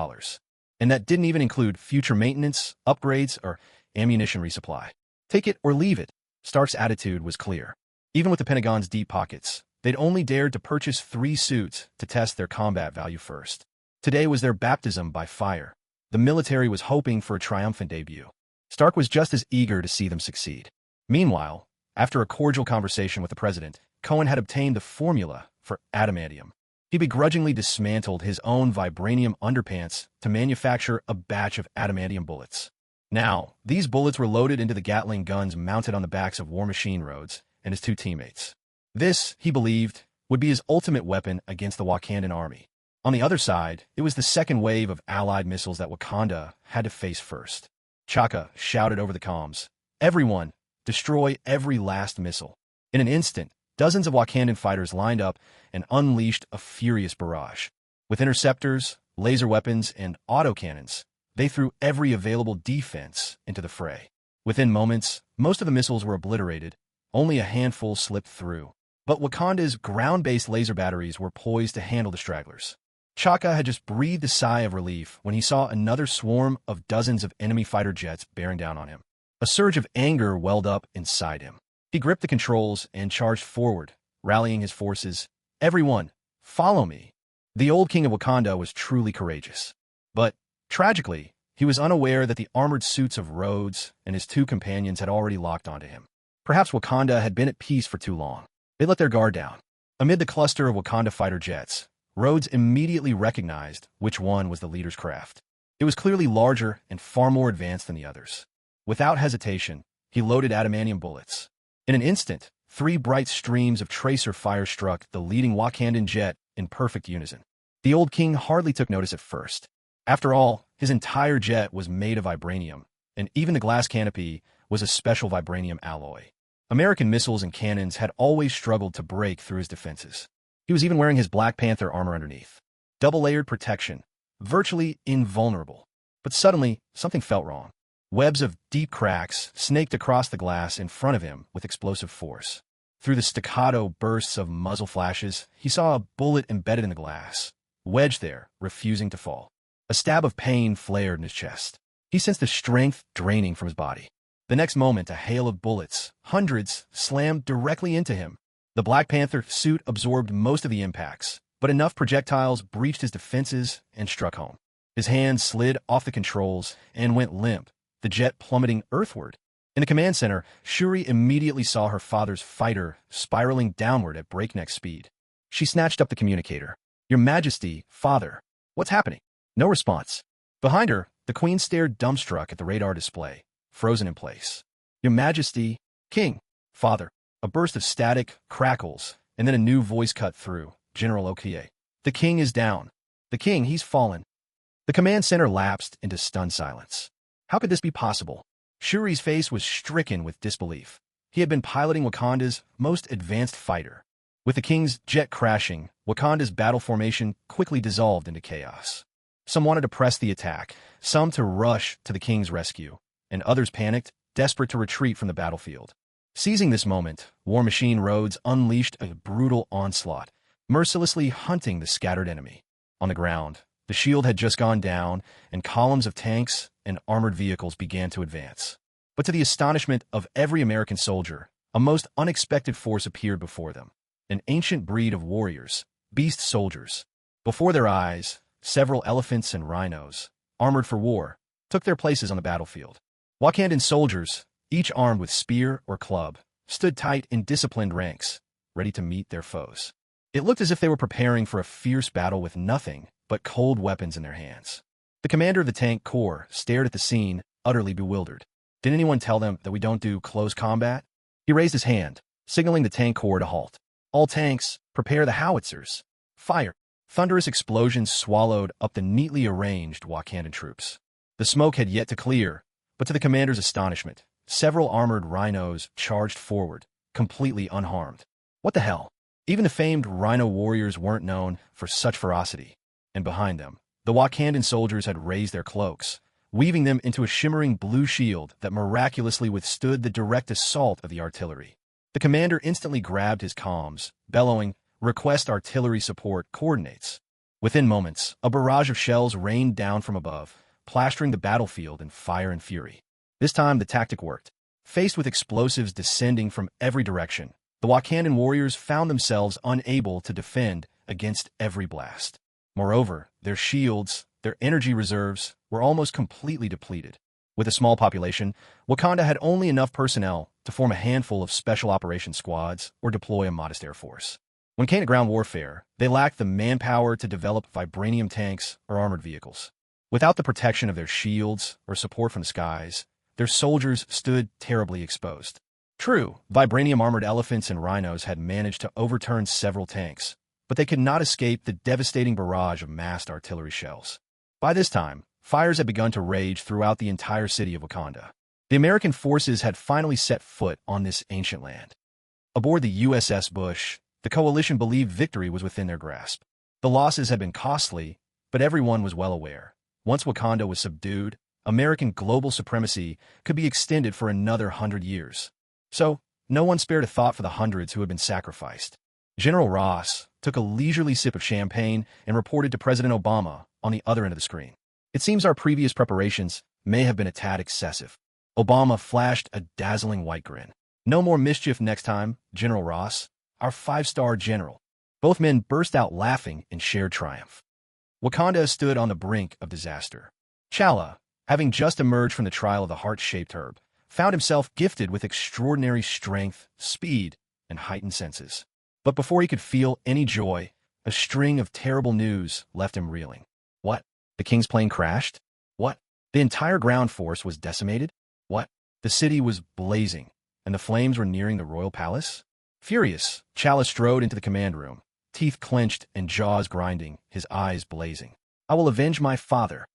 And that didn't even include future maintenance, upgrades, or ammunition resupply. Take it or leave it. Stark's attitude was clear. Even with the Pentagon's deep pockets, they'd only dared to purchase 3 suits to test their combat value first. Today was their baptism by fire. The military was hoping for a triumphant debut. Stark was just as eager to see them succeed. Meanwhile, after a cordial conversation with the president, Cohen had obtained the formula for adamantium. He begrudgingly dismantled his own vibranium underpants to manufacture a batch of adamantium bullets. Now, these bullets were loaded into the Gatling guns mounted on the backs of War Machine Rhodes and his 2 teammates. This, he believed, would be his ultimate weapon against the Wakandan army. On the other side, it was the second wave of Allied missiles that Wakanda had to face first. Chaka shouted over the comms, "Everyone, destroy every last missile." In an instant, Dozens of Wakandan fighters lined up and unleashed a furious barrage. With interceptors, laser weapons, and autocannons, they threw every available defense into the fray. Within moments, most of the missiles were obliterated, only a handful slipped through. But Wakanda's ground-based laser batteries were poised to handle the stragglers. Chaka had just breathed a sigh of relief when he saw another swarm of dozens of enemy fighter jets bearing down on him. A surge of anger welled up inside him. He gripped the controls and charged forward, rallying his forces. "Everyone, follow me." The old king of Wakanda was truly courageous. But, tragically, he was unaware that the armored suits of Rhodes and his two companions had already locked onto him. Perhaps Wakanda had been at peace for too long. They let their guard down. Amid the cluster of Wakanda fighter jets, Rhodes immediately recognized which one was the leader's craft. It was clearly larger and far more advanced than the others. Without hesitation, he loaded adamantium bullets. In an instant, 3 bright streams of tracer fire struck the leading Wakandan jet in perfect unison. The old king hardly took notice at first. After all, his entire jet was made of vibranium, and even the glass canopy was a special vibranium alloy. American missiles and cannons had always struggled to break through his defenses. He was even wearing his Black Panther armor underneath. Double-layered protection, virtually invulnerable. But suddenly, something felt wrong. Webs of deep cracks snaked across the glass in front of him with explosive force. Through the staccato bursts of muzzle flashes, he saw a bullet embedded in the glass, wedged there, refusing to fall. A stab of pain flared in his chest. He sensed the strength draining from his body. The next moment, a hail of bullets, hundreds, slammed directly into him. The Black Panther suit absorbed most of the impacts, but enough projectiles breached his defenses and struck home. His hands slid off the controls and went limp, the jet plummeting earthward. In the command center, Shuri immediately saw her father's fighter spiraling downward at breakneck speed. She snatched up the communicator. "Your Majesty, father, what's happening?" No response. Behind her, the Queen stared dumbstruck at the radar display, frozen in place. "Your Majesty, King, father." A burst of static, crackles, and then a new voice cut through. "General Okoye. The king is down. The king, he's fallen." The command center lapsed into stunned silence. How could this be possible? Shuri's face was stricken with disbelief. He had been piloting Wakanda's most advanced fighter. With the king's jet crashing, Wakanda's battle formation quickly dissolved into chaos. Some wanted to press the attack, some to rush to the king's rescue, and others panicked, desperate to retreat from the battlefield. Seizing this moment, War Machine Rhodes unleashed a brutal onslaught, mercilessly hunting the scattered enemy. On the ground, the shield had just gone down, and columns of tanks and armored vehicles began to advance. But to the astonishment of every American soldier, a most unexpected force appeared before them. An ancient breed of warriors, beast soldiers. Before their eyes, several elephants and rhinos, armored for war, took their places on the battlefield. Wakandan soldiers, each armed with spear or club, stood tight in disciplined ranks, ready to meet their foes. It looked as if they were preparing for a fierce battle with nothing but cold weapons in their hands. The commander of the tank corps stared at the scene, utterly bewildered. Did anyone tell them that we don't do close combat? He raised his hand, signaling the tank corps to halt. "All tanks, prepare the howitzers. Fire!" Thunderous explosions swallowed up the neatly arranged Wakandan troops. The smoke had yet to clear, but to the commander's astonishment, several armored rhinos charged forward, completely unharmed. What the hell? Even the famed rhino warriors weren't known for such ferocity. And behind them, the Wakandan soldiers had raised their cloaks, weaving them into a shimmering blue shield that miraculously withstood the direct assault of the artillery. The commander instantly grabbed his comms, bellowing, "Request artillery support coordinates." Within moments, a barrage of shells rained down from above, plastering the battlefield in fire and fury. This time, the tactic worked. Faced with explosives descending from every direction, the Wakandan warriors found themselves unable to defend against every blast. Moreover, their shields, their energy reserves, were almost completely depleted. With a small population, Wakanda had only enough personnel to form a handful of special operations squads or deploy a modest air force. When it came to ground warfare, they lacked the manpower to develop vibranium tanks or armored vehicles. Without the protection of their shields or support from the skies, their soldiers stood terribly exposed. True, vibranium-armored elephants and rhinos had managed to overturn several tanks, but they could not escape the devastating barrage of massed artillery shells. By this time, fires had begun to rage throughout the entire city of Wakanda. The American forces had finally set foot on this ancient land. Aboard the USS Bush, the coalition believed victory was within their grasp. The losses had been costly, but everyone was well aware. Once Wakanda was subdued, American global supremacy could be extended for another 100 years. So, no one spared a thought for the hundreds who had been sacrificed. General Ross took a leisurely sip of champagne and reported to President Obama on the other end of the screen. It seems our previous preparations may have been a tad excessive. Obama flashed a dazzling white grin. No more mischief next time, General Ross, our 5-star general. Both men burst out laughing in shared triumph. Wakanda stood on the brink of disaster. T'Challa, having just emerged from the trial of the heart-shaped herb, found himself gifted with extraordinary strength, speed, and heightened senses. But before he could feel any joy, a string of terrible news left him reeling. What? The king's plane crashed? What? The entire ground force was decimated? What? The city was blazing, and the flames were nearing the royal palace? Furious, T'Challa strode into the command room, teeth clenched and jaws grinding, his eyes blazing. I will avenge my father.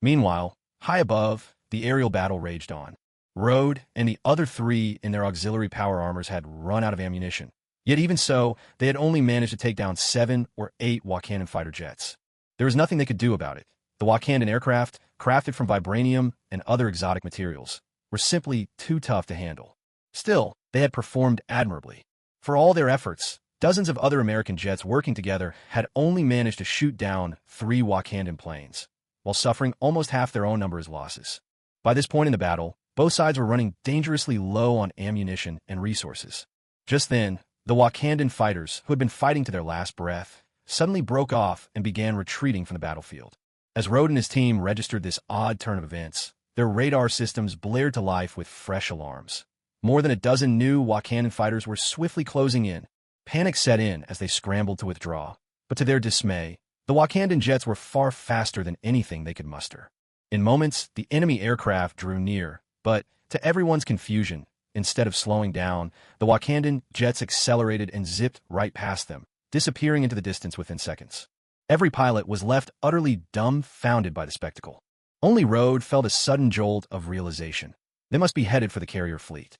Meanwhile, high above, the aerial battle raged on. Rhodes and the other 3 in their auxiliary power armors had run out of ammunition. Yet even so, they had only managed to take down 7 or 8 Wakandan fighter jets. There was nothing they could do about it. The Wakandan aircraft, crafted from vibranium and other exotic materials, were simply too tough to handle. Still, they had performed admirably. For all their efforts, dozens of other American jets working together had only managed to shoot down 3 Wakandan planes, while suffering almost half their own number as losses. By this point in the battle, both sides were running dangerously low on ammunition and resources. Just then, the Wakandan fighters, who had been fighting to their last breath, suddenly broke off and began retreating from the battlefield. As Rhodes and his team registered this odd turn of events, their radar systems blared to life with fresh alarms. More than a dozen new Wakandan fighters were swiftly closing in. Panic set in as they scrambled to withdraw. But to their dismay, the Wakandan jets were far faster than anything they could muster. In moments, the enemy aircraft drew near, but, to everyone's confusion, instead of slowing down, the Wakandan jets accelerated and zipped right past them, disappearing into the distance within seconds. Every pilot was left utterly dumbfounded by the spectacle. Only Rhodes felt a sudden jolt of realization. They must be headed for the carrier fleet.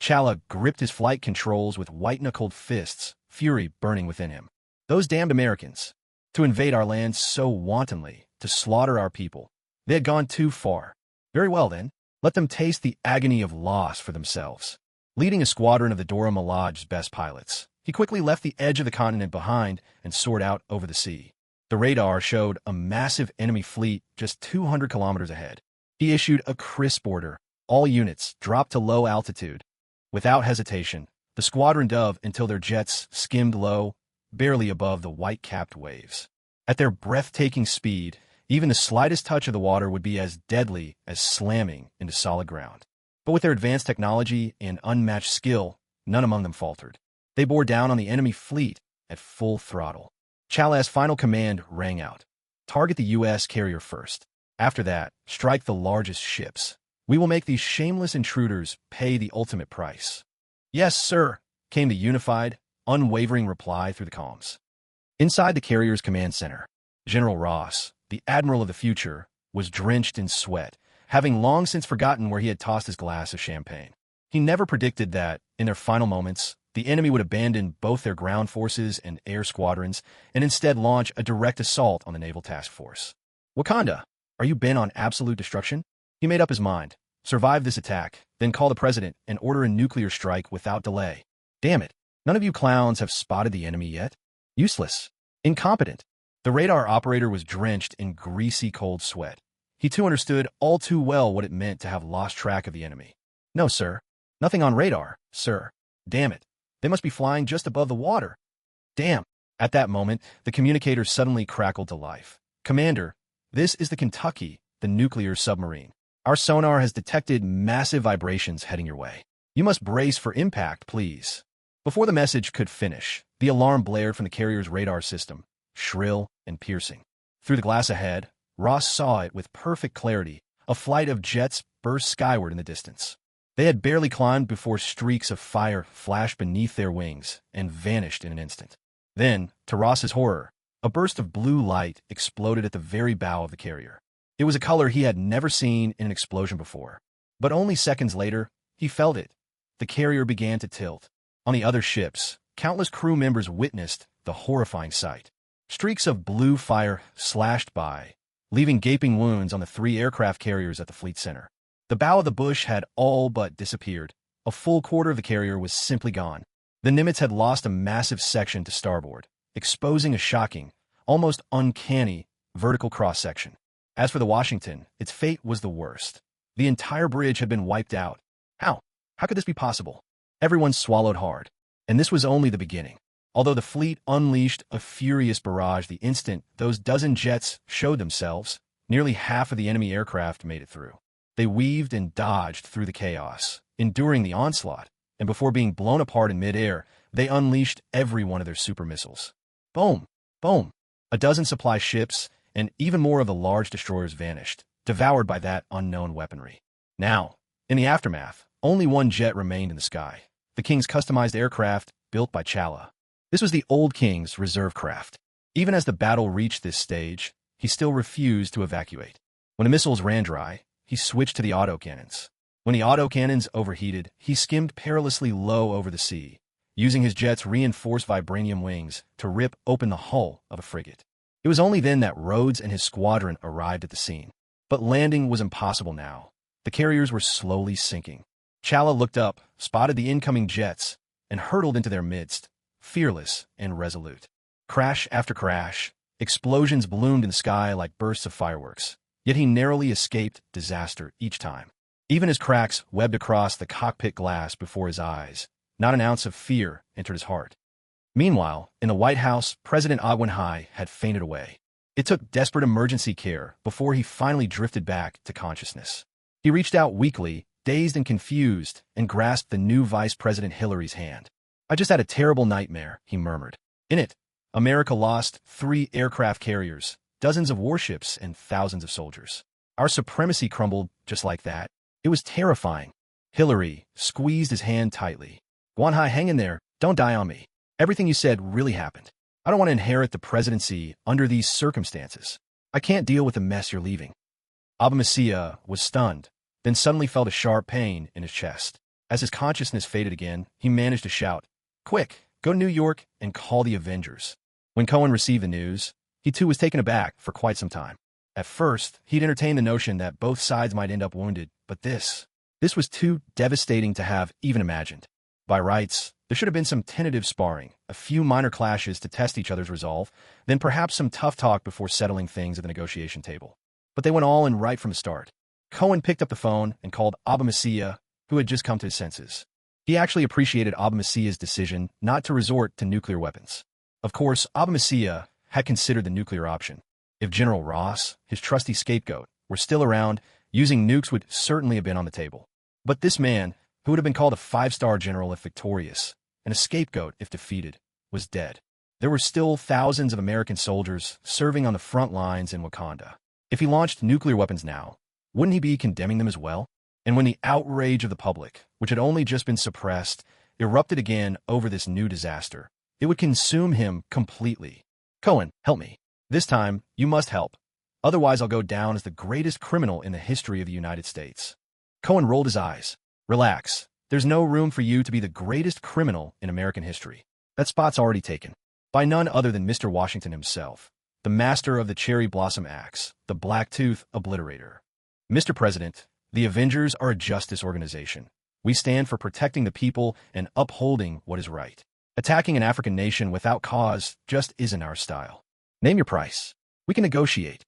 T'Challa gripped his flight controls with white-knuckled fists, fury burning within him. Those damned Americans! To invade our land so wantonly, to slaughter our people. They had gone too far. Very well then, let them taste the agony of loss for themselves. Leading a squadron of the Dora Milaje's best pilots, he quickly left the edge of the continent behind and soared out over the sea. The radar showed a massive enemy fleet just 200 kilometers ahead. He issued a crisp order. All units dropped to low altitude. Without hesitation, the squadron dove until their jets skimmed low, barely above the white-capped waves. At their breathtaking speed, even the slightest touch of the water would be as deadly as slamming into solid ground. But with their advanced technology and unmatched skill, none among them faltered. They bore down on the enemy fleet at full throttle. T'Challa's final command rang out. Target the U.S. carrier first. After that, strike the largest ships. We will make these shameless intruders pay the ultimate price. Yes, sir, came the unified, unwavering reply through the comms. Inside the carrier's command center, General Ross, the admiral of the future, was drenched in sweat, having long since forgotten where he had tossed his glass of champagne. He never predicted that, in their final moments, the enemy would abandon both their ground forces and air squadrons and instead launch a direct assault on the naval task force. Wakanda, are you bent on absolute destruction? He made up his mind. Survive this attack, then call the president and order a nuclear strike without delay. Damn it, none of you clowns have spotted the enemy yet? Useless. Incompetent. The radar operator was drenched in greasy cold sweat. He too understood all too well what it meant to have lost track of the enemy. No, sir. Nothing on radar, sir. Damn it. They must be flying just above the water. Damn. At that moment, the communicator suddenly crackled to life. Commander, this is the Kentucky, the nuclear submarine. Our sonar has detected massive vibrations heading your way. You must brace for impact, please. Before the message could finish, the alarm blared from the carrier's radar system, shrill and piercing. Through the glass ahead, Ross saw it with perfect clarity. A flight of jets burst skyward in the distance. They had barely climbed before streaks of fire flashed beneath their wings and vanished in an instant. Then, to Ross's horror, a burst of blue light exploded at the very bow of the carrier. It was a color he had never seen in an explosion before. But only seconds later, he felt it. The carrier began to tilt. On the other ships, countless crew members witnessed the horrifying sight. Streaks of blue fire slashed by, leaving gaping wounds on the 3 aircraft carriers at the fleet center. The bow of the Bush had all but disappeared. A full quarter of the carrier was simply gone. The Nimitz had lost a massive section to starboard, exposing a shocking, almost uncanny, vertical cross-section. As for the Washington, its fate was the worst. The entire bridge had been wiped out. How? How could this be possible? Everyone swallowed hard. And this was only the beginning. Although the fleet unleashed a furious barrage the instant those dozen jets showed themselves, nearly half of the enemy aircraft made it through. They weaved and dodged through the chaos, enduring the onslaught, and before being blown apart in midair, they unleashed every one of their super missiles. Boom! Boom! A dozen supply ships and even more of the large destroyers vanished, devoured by that unknown weaponry. Now, in the aftermath, only one jet remained in the sky, the King's customized aircraft built by Chala. This was the old King's reserve craft. Even as the battle reached this stage, he still refused to evacuate. When the missiles ran dry, he switched to the autocannons. When the autocannons overheated, he skimmed perilously low over the sea, using his jet's reinforced vibranium wings to rip open the hull of a frigate. It was only then that Rhodes and his squadron arrived at the scene. But landing was impossible now. The carriers were slowly sinking. Chala looked up, spotted the incoming jets, and hurtled into their midst, fearless and resolute. Crash after crash, explosions bloomed in the sky like bursts of fireworks, yet he narrowly escaped disaster each time. Even as cracks webbed across the cockpit glass before his eyes, not an ounce of fear entered his heart. Meanwhile, in the White House, President Ogwenhai had fainted away. It took desperate emergency care before he finally drifted back to consciousness. He reached out weakly, dazed and confused, and grasped the new Vice President Hillary's hand. "I just had a terrible nightmare," he murmured. In it, America lost 3 aircraft carriers, dozens of warships, and thousands of soldiers. Our supremacy crumbled just like that. It was terrifying. Hillary squeezed his hand tightly. "Guanhai, hang in there. Don't die on me. Everything you said really happened. I don't want to inherit the presidency under these circumstances. I can't deal with the mess you're leaving." Abamasiya was stunned, then suddenly felt a sharp pain in his chest. As his consciousness faded again, he managed to shout, "Quick, go to New York and call the Avengers." When Cohen received the news, he too was taken aback for quite some time. At first, he'd entertained the notion that both sides might end up wounded, but this was too devastating to have even imagined. By rights, there should have been some tentative sparring, a few minor clashes to test each other's resolve, then perhaps some tough talk before settling things at the negotiation table. But they went all in right from the start. Cohen picked up the phone and called Abamasiya, who had just come to his senses. He actually appreciated Abamasiya's decision not to resort to nuclear weapons. Of course, Abamasiya had considered the nuclear option. If General Ross, his trusty scapegoat, were still around, using nukes would certainly have been on the table. But this man, who would have been called a 5-star general if victorious, and a scapegoat if defeated, was dead. There were still thousands of American soldiers serving on the front lines in Wakanda. If he launched nuclear weapons now, wouldn't he be condemning them as well? And when the outrage of the public, which had only just been suppressed, erupted again over this new disaster, it would consume him completely. "Cohen, help me. This time, you must help. Otherwise, I'll go down as the greatest criminal in the history of the United States." Cohen rolled his eyes. "Relax. There's no room for you to be the greatest criminal in American history. That spot's already taken. By none other than Mr. Washington himself, the master of the cherry blossom axe, the black tooth obliterator. Mr. President, the Avengers are a justice organization. We stand for protecting the people and upholding what is right. Attacking an African nation without cause just isn't our style. Name your price. We can negotiate."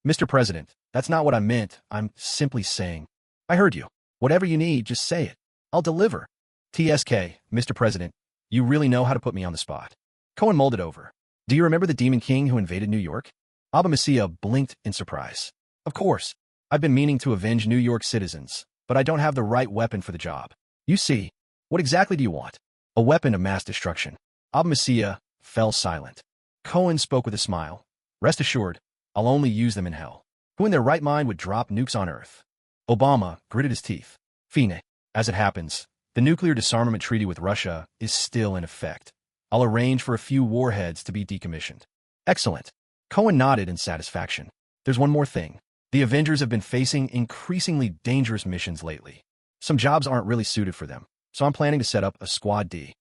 "Mr. President, that's not what I meant. I'm simply saying." "I heard you. Whatever you need, just say it. I'll deliver." "TSK, Mr. President, you really know how to put me on the spot." Cohen mulled it over. "Do you remember the Demon King who invaded New York?" Abamasiya blinked in surprise. "Of course. I've been meaning to avenge New York citizens, but I don't have the right weapon for the job. You see, what exactly do you want?" "A weapon of mass destruction." Abamasiya fell silent. Cohen spoke with a smile. "Rest assured, I'll only use them in hell. Who in their right mind would drop nukes on Earth?" Obama gritted his teeth. "Fine. As it happens, the nuclear disarmament treaty with Russia is still in effect. I'll arrange for a few warheads to be decommissioned." "Excellent." Cohen nodded in satisfaction. "There's one more thing. The Avengers have been facing increasingly dangerous missions lately. Some jobs aren't really suited for them, so I'm planning to set up a Squad D.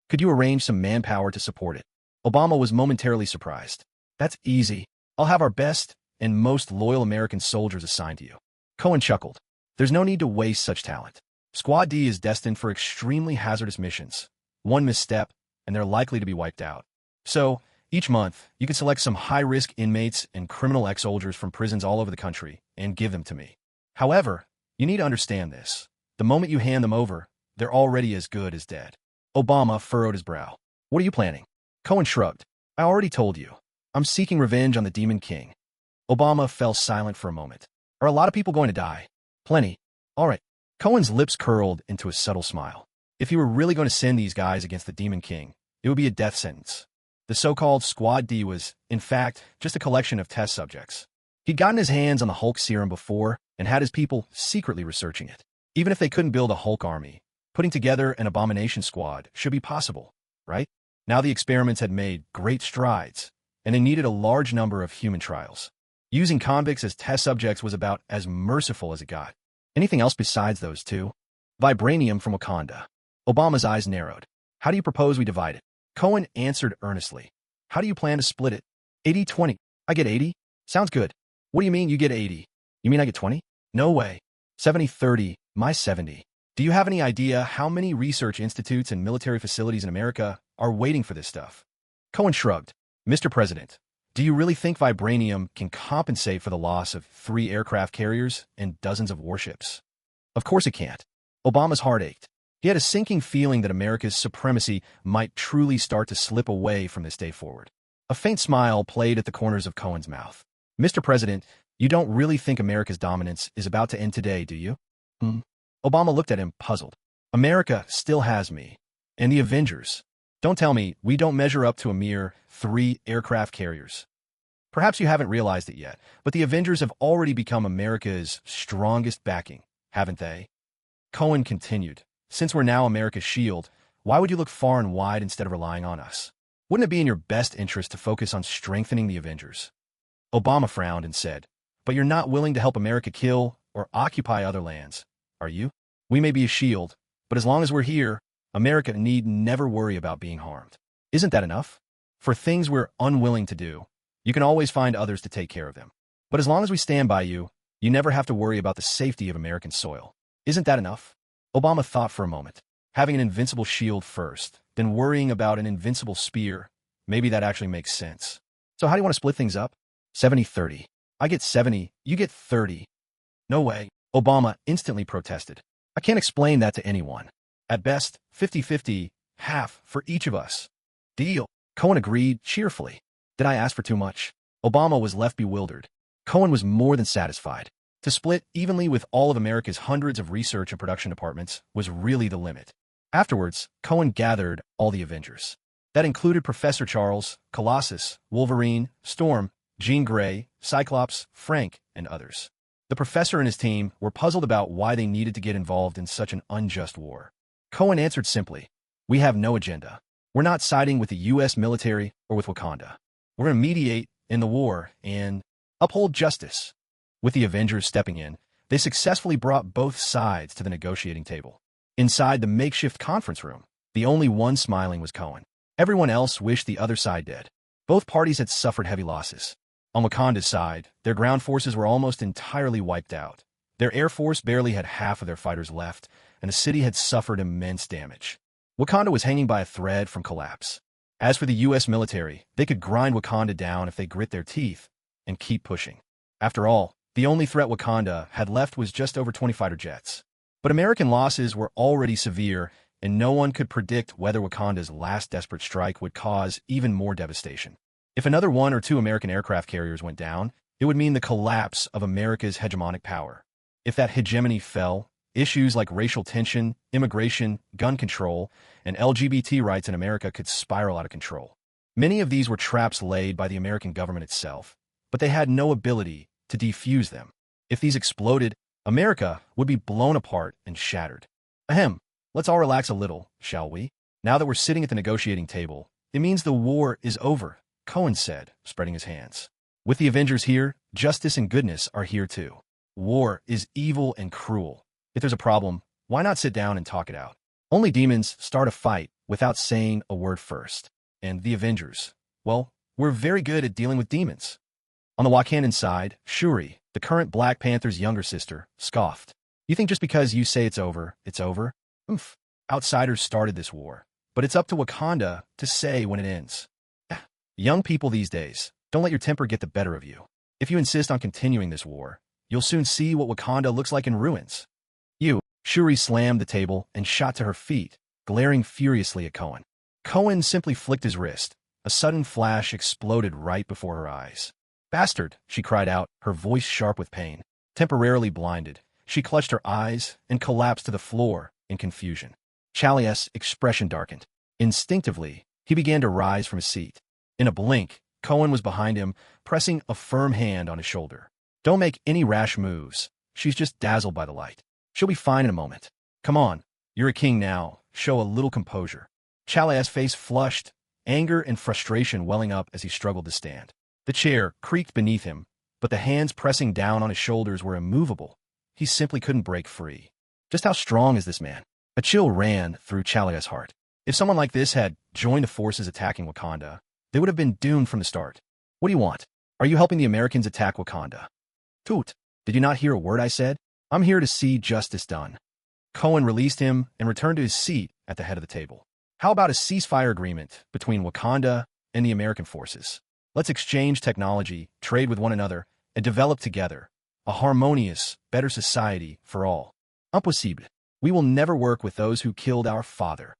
Could you arrange some manpower to support it? Obama was momentarily surprised. That's easy. I'll have our best and most loyal American soldiers assigned to you. Cohen chuckled. There's no need to waste such talent. Squad D is destined for extremely hazardous missions. One misstep, and they're likely to be wiped out. So, each month, you can select some high-risk inmates and criminal ex-soldiers from prisons all over the country and give them to me. However, you need to understand this. The moment you hand them over, they're already as good as dead. Obama furrowed his brow. What are you planning? Cohen shrugged. I already told you. I'm seeking revenge on the Demon King. Obama fell silent for a moment. Are a lot of people going to die? Plenty. All right. Cohen's lips curled into a subtle smile. If you were really going to send these guys against the Demon King, it would be a death sentence. The so-called Squad D was, in fact, just a collection of test subjects. He'd gotten his hands on the Hulk serum before and had his people secretly researching it. Even if they couldn't build a Hulk army, putting together an abomination squad should be possible, right? Now the experiments had made great strides, and they needed a large number of human trials. Using convicts as test subjects was about as merciful as it got. Anything else besides those two? Vibranium from Wakanda. Obama's eyes narrowed. How do you propose we divide it? Cohen answered earnestly. How do you plan to split it? 80-20. I get 80? Sounds good. What do you mean you get 80? You mean I get 20? No way. 70-30, my 70. Do you have any idea how many research institutes and military facilities in America are waiting for this stuff? Cohen shrugged. Mr. President, do you really think vibranium can compensate for the loss of 3 aircraft carriers and dozens of warships? Of course it can't. Obama's heart ached. He had a sinking feeling that America's supremacy might truly start to slip away from this day forward. A faint smile played at the corners of Cohen's mouth. Mr. President, you don't really think America's dominance is about to end today, do you? Obama looked at him, puzzled. America still has me. And the Avengers. Don't tell me we don't measure up to a mere 3 aircraft carriers. Perhaps you haven't realized it yet, but the Avengers have already become America's strongest backing, haven't they? Cohen continued. Since we're now America's shield, why would you look far and wide instead of relying on us? Wouldn't it be in your best interest to focus on strengthening the Avengers? Obama frowned and said, but you're not willing to help America kill or occupy other lands, are you? We may be a shield, but as long as we're here, America need never worry about being harmed. Isn't that enough? For things we're unwilling to do, you can always find others to take care of them. But as long as we stand by you, you never have to worry about the safety of American soil. Isn't that enough? Obama thought for a moment. Having an invincible shield first, then worrying about an invincible spear, maybe that actually makes sense. So how do you want to split things up? 70-30. I get 70, you get 30. No way. Obama instantly protested. I can't explain that to anyone. At best, 50-50, half for each of us. Deal. Cohen agreed cheerfully. Did I ask for too much? Obama was left bewildered. Cohen was more than satisfied. To split evenly with all of America's hundreds of research and production departments was really the limit. Afterwards, Cohen gathered all the Avengers. That included Professor Charles, Colossus, Wolverine, Storm, Jean Grey, Cyclops, Frank, and others. The professor and his team were puzzled about why they needed to get involved in such an unjust war. Cohen answered simply, we have no agenda. We're not siding with the U.S. military or with Wakanda. We're going to mediate in the war and uphold justice. With the Avengers stepping in, they successfully brought both sides to the negotiating table. Inside the makeshift conference room, the only one smiling was Cohen. Everyone else wished the other side dead. Both parties had suffered heavy losses. On Wakanda's side, their ground forces were almost entirely wiped out. Their air force barely had half of their fighters left, and the city had suffered immense damage. Wakanda was hanging by a thread from collapse. As for the U.S. military, they could grind Wakanda down if they grit their teeth and keep pushing. After all, the only threat Wakanda had left was just over 20 fighter jets. But American losses were already severe, and no one could predict whether Wakanda's last desperate strike would cause even more devastation. If another 1 or 2 American aircraft carriers went down, it would mean the collapse of America's hegemonic power. If that hegemony fell, issues like racial tension, immigration, gun control, and LGBT rights in America could spiral out of control. Many of these were traps laid by the American government itself, but they had no ability to defuse them. If these exploded, America would be blown apart and shattered. Ahem, let's all relax a little, shall we? Now that we're sitting at the negotiating table, it means the war is over, Cohen said, spreading his hands. With the Avengers here, justice and goodness are here too. War is evil and cruel. If there's a problem, why not sit down and talk it out? Only demons start a fight without saying a word first. And the Avengers, well, we're very good at dealing with demons. On the Wakandan side, Shuri, the current Black Panther's younger sister, scoffed. You think just because you say it's over, it's over? Oof. Outsiders started this war, but it's up to Wakanda to say when it ends. Young people these days, don't let your temper get the better of you. If you insist on continuing this war, you'll soon see what Wakanda looks like in ruins. Shuri slammed the table and shot to her feet, glaring furiously at Cohen. Cohen simply flicked his wrist. A sudden flash exploded right before her eyes. Bastard, she cried out, her voice sharp with pain. Temporarily blinded, she clutched her eyes and collapsed to the floor in confusion. Chalia's expression darkened. Instinctively, he began to rise from his seat. In a blink, Cohen was behind him, pressing a firm hand on his shoulder. Don't make any rash moves. She's just dazzled by the light. She'll be fine in a moment. Come on, you're a king now. Show a little composure. Chalia's face flushed, anger and frustration welling up as he struggled to stand. The chair creaked beneath him, but the hands pressing down on his shoulders were immovable. He simply couldn't break free. Just how strong is this man? A chill ran through Chalia's heart. If someone like this had joined the forces attacking Wakanda, they would have been doomed from the start. What do you want? Are you helping the Americans attack Wakanda? Toot, did you not hear a word I said? I'm here to see justice done. Cohen released him and returned to his seat at the head of the table. How about a ceasefire agreement between Wakanda and the American forces? Let's exchange technology, trade with one another, and develop together a harmonious, better society for all. Impossible. We will never work with those who killed our father.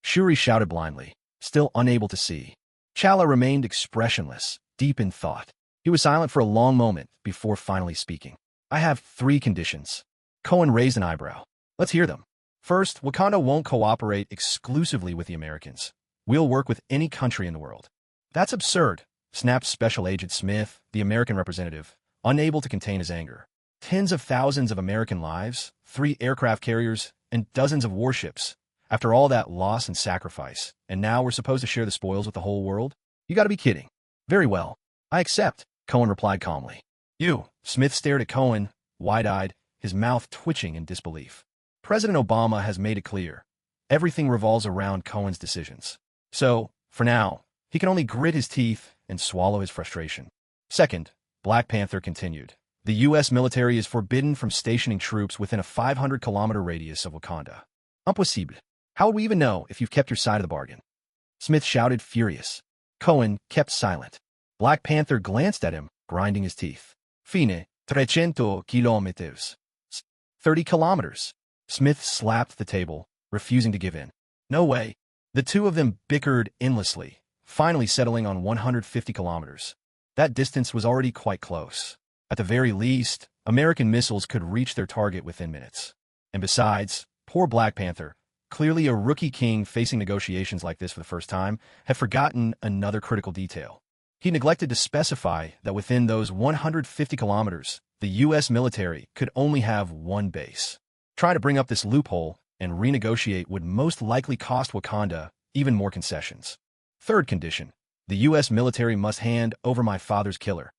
Shuri shouted blindly, still unable to see. Chala remained expressionless, deep in thought. He was silent for a long moment before finally speaking. I have 3 conditions. Cohen raised an eyebrow. Let's hear them. First, Wakanda won't cooperate exclusively with the Americans. We'll work with any country in the world. That's absurd, snapped Special Agent Smith, the American representative, unable to contain his anger. Tens of thousands of American lives, 3 aircraft carriers, and dozens of warships. After all that loss and sacrifice, and now we're supposed to share the spoils with the whole world? You gotta be kidding. Very well. I accept, Cohen replied calmly. You. Smith stared at Cohen, wide-eyed, his mouth twitching in disbelief. President Obama has made it clear. Everything revolves around Cohen's decisions. So, for now, he can only grit his teeth and swallow his frustration. Second, Black Panther continued. The U.S. military is forbidden from stationing troops within a 500-kilometer radius of Wakanda. Impossible. How would we even know if you've kept your side of the bargain? Smith shouted, furious. Cohen kept silent. Black Panther glanced at him, grinding his teeth. Fine, 300 kilometers. 30 kilometers. Smith slapped the table, refusing to give in. No way. The two of them bickered endlessly, finally settling on 150 kilometers. That distance was already quite close. At the very least, American missiles could reach their target within minutes. And besides, poor Black Panther, clearly a rookie king facing negotiations like this for the first time, had forgotten another critical detail. He neglected to specify that within those 150 kilometers, the U.S. military could only have one base. Trying to bring up this loophole and renegotiate would most likely cost Wakanda even more concessions. Third condition, the U.S. military must hand over my father's killer.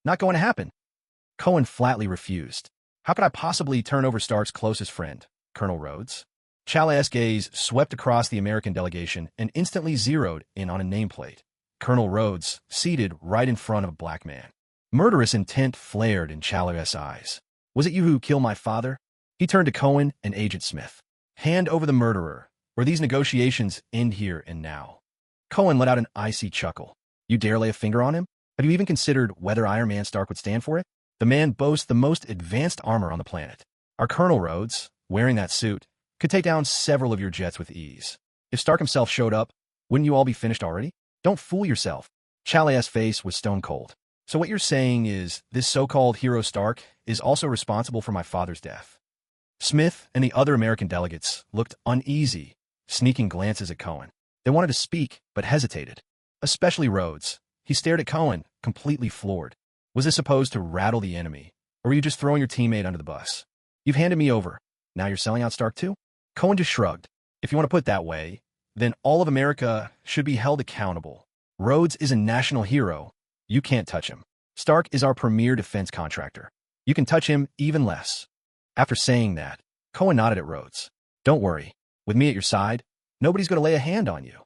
Not going to happen. Cohen flatly refused. How could I possibly turn over Stark's closest friend, Colonel Rhodes? Chala's gaze swept across the American delegation and instantly zeroed in on a nameplate. Colonel Rhodes, seated right in front of a black man. Murderous intent flared in Chala's eyes. Was it you who killed my father? He turned to Cohen and Agent Smith. Hand over the murderer, or these negotiations end here and now. Cohen let out an icy chuckle. You dare lay a finger on him? Have you even considered whether Iron Man Stark would stand for it? The man boasts the most advanced armor on the planet. Our Colonel Rhodes, wearing that suit, could take down several of your jets with ease. If Stark himself showed up, wouldn't you all be finished already? Don't fool yourself. Chala's face was stone cold. So what you're saying is this so-called hero Stark is also responsible for my father's death. Smith and the other American delegates looked uneasy, sneaking glances at Cohen. They wanted to speak, but hesitated. Especially Rhodes. He stared at Cohen, completely floored. Was this supposed to rattle the enemy, or were you just throwing your teammate under the bus? You've handed me over. Now you're selling out Stark too? Cohen just shrugged. If you want to put it that way, then all of America should be held accountable. Rhodes is a national hero. You can't touch him. Stark is our premier defense contractor. You can touch him even less. After saying that, Cohen nodded at Rhodes. Don't worry. With me at your side, Nobody's going to lay a hand on you.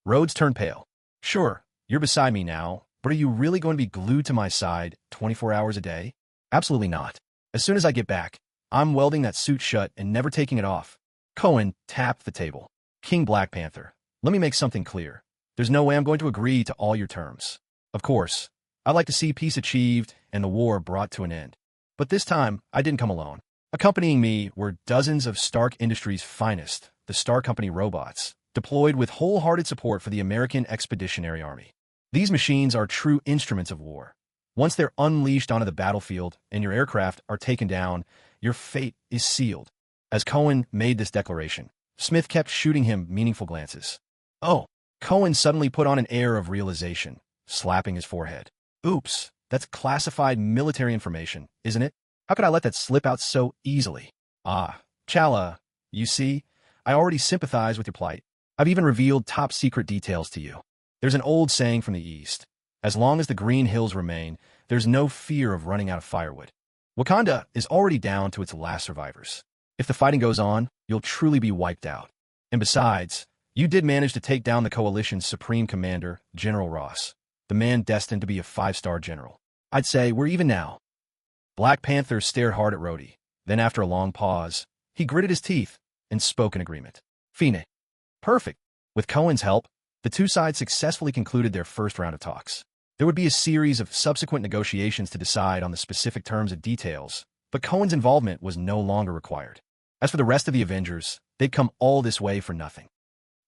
Rhodes turned pale. Sure, you're beside me now, but are you really going to be glued to my side 24 hours a day? Absolutely not. As soon as I get back, I'm welding that suit shut and never taking it off. Cohen tapped the table. King Black Panther, let me make something clear. There's no way I'm going to agree to all your terms. Of course, I'd like to see peace achieved and the war brought to an end. But this time, I didn't come alone. Accompanying me were dozens of Stark Industries' finest, the Star Company robots, deployed with wholehearted support for the American Expeditionary Army. These machines are true instruments of war. Once they're unleashed onto the battlefield and your aircraft are taken down, your fate is sealed. As Cohen made this declaration, Smith kept shooting him meaningful glances. Oh, Cohen suddenly put on an air of realization, slapping his forehead. Oops, that's classified military information, isn't it? How could I let that slip out so easily? Ah, Chala, you see, I already sympathize with your plight. I've even revealed top-secret details to you. There's an old saying from the East. As long as the Green Hills remain, there's no fear of running out of firewood. Wakanda is already down to its last survivors. If the fighting goes on, you'll truly be wiped out. And besides, you did manage to take down the coalition's supreme commander, General Ross, the man destined to be a 5-star general. I'd say we're even now. Black Panther stared hard at Rhodey. Then after a long pause, he gritted his teeth and spoke in agreement. Fine. Perfect. With Cohen's help, the two sides successfully concluded their first round of talks. There would be a series of subsequent negotiations to decide on the specific terms and details, but Cohen's involvement was no longer required. As for the rest of the Avengers, they'd come all this way for nothing.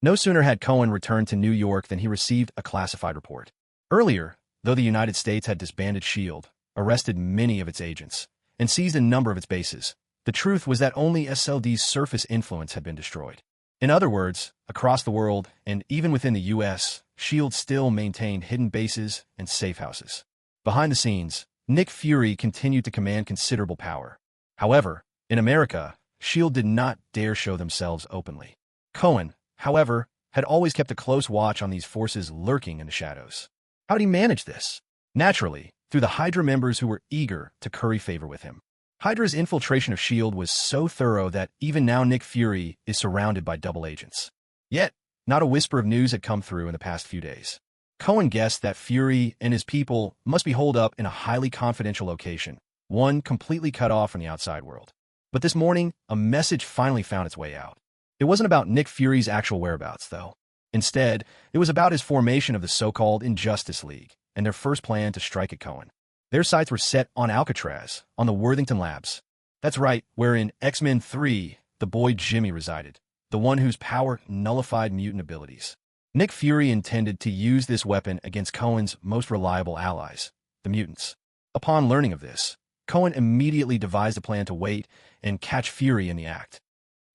No sooner had Cohen returned to New York than he received a classified report. Earlier, though the United States had disbanded S.H.I.E.L.D., arrested many of its agents, and seized a number of its bases, the truth was that only SLD's surface influence had been destroyed. In other words, across the world, and even within the U.S., S.H.I.E.L.D. still maintained hidden bases and safe houses. Behind the scenes, Nick Fury continued to command considerable power. However, in America, S.H.I.E.L.D. did not dare show themselves openly. Cohen, however, had always kept a close watch on these forces lurking in the shadows. How did he manage this? Naturally, through the Hydra members who were eager to curry favor with him. Hydra's infiltration of S.H.I.E.L.D. was so thorough that even now Nick Fury is surrounded by double agents. Yet, not a whisper of news had come through in the past few days. Cohen guessed that Fury and his people must be holed up in a highly confidential location, one completely cut off from the outside world. But this morning, a message finally found its way out. It wasn't about Nick Fury's actual whereabouts, though. Instead, it was about his formation of the so-called Injustice League and their first plan to strike at Cohen. Their sights were set on Alcatraz, on the Worthington Labs. That's right, where in X-Men 3, the boy Jimmy resided, the one whose power nullified mutant abilities. Nick Fury intended to use this weapon against Cohen's most reliable allies, the mutants. Upon learning of this, Cohen immediately devised a plan to wait and catch Fury in the act.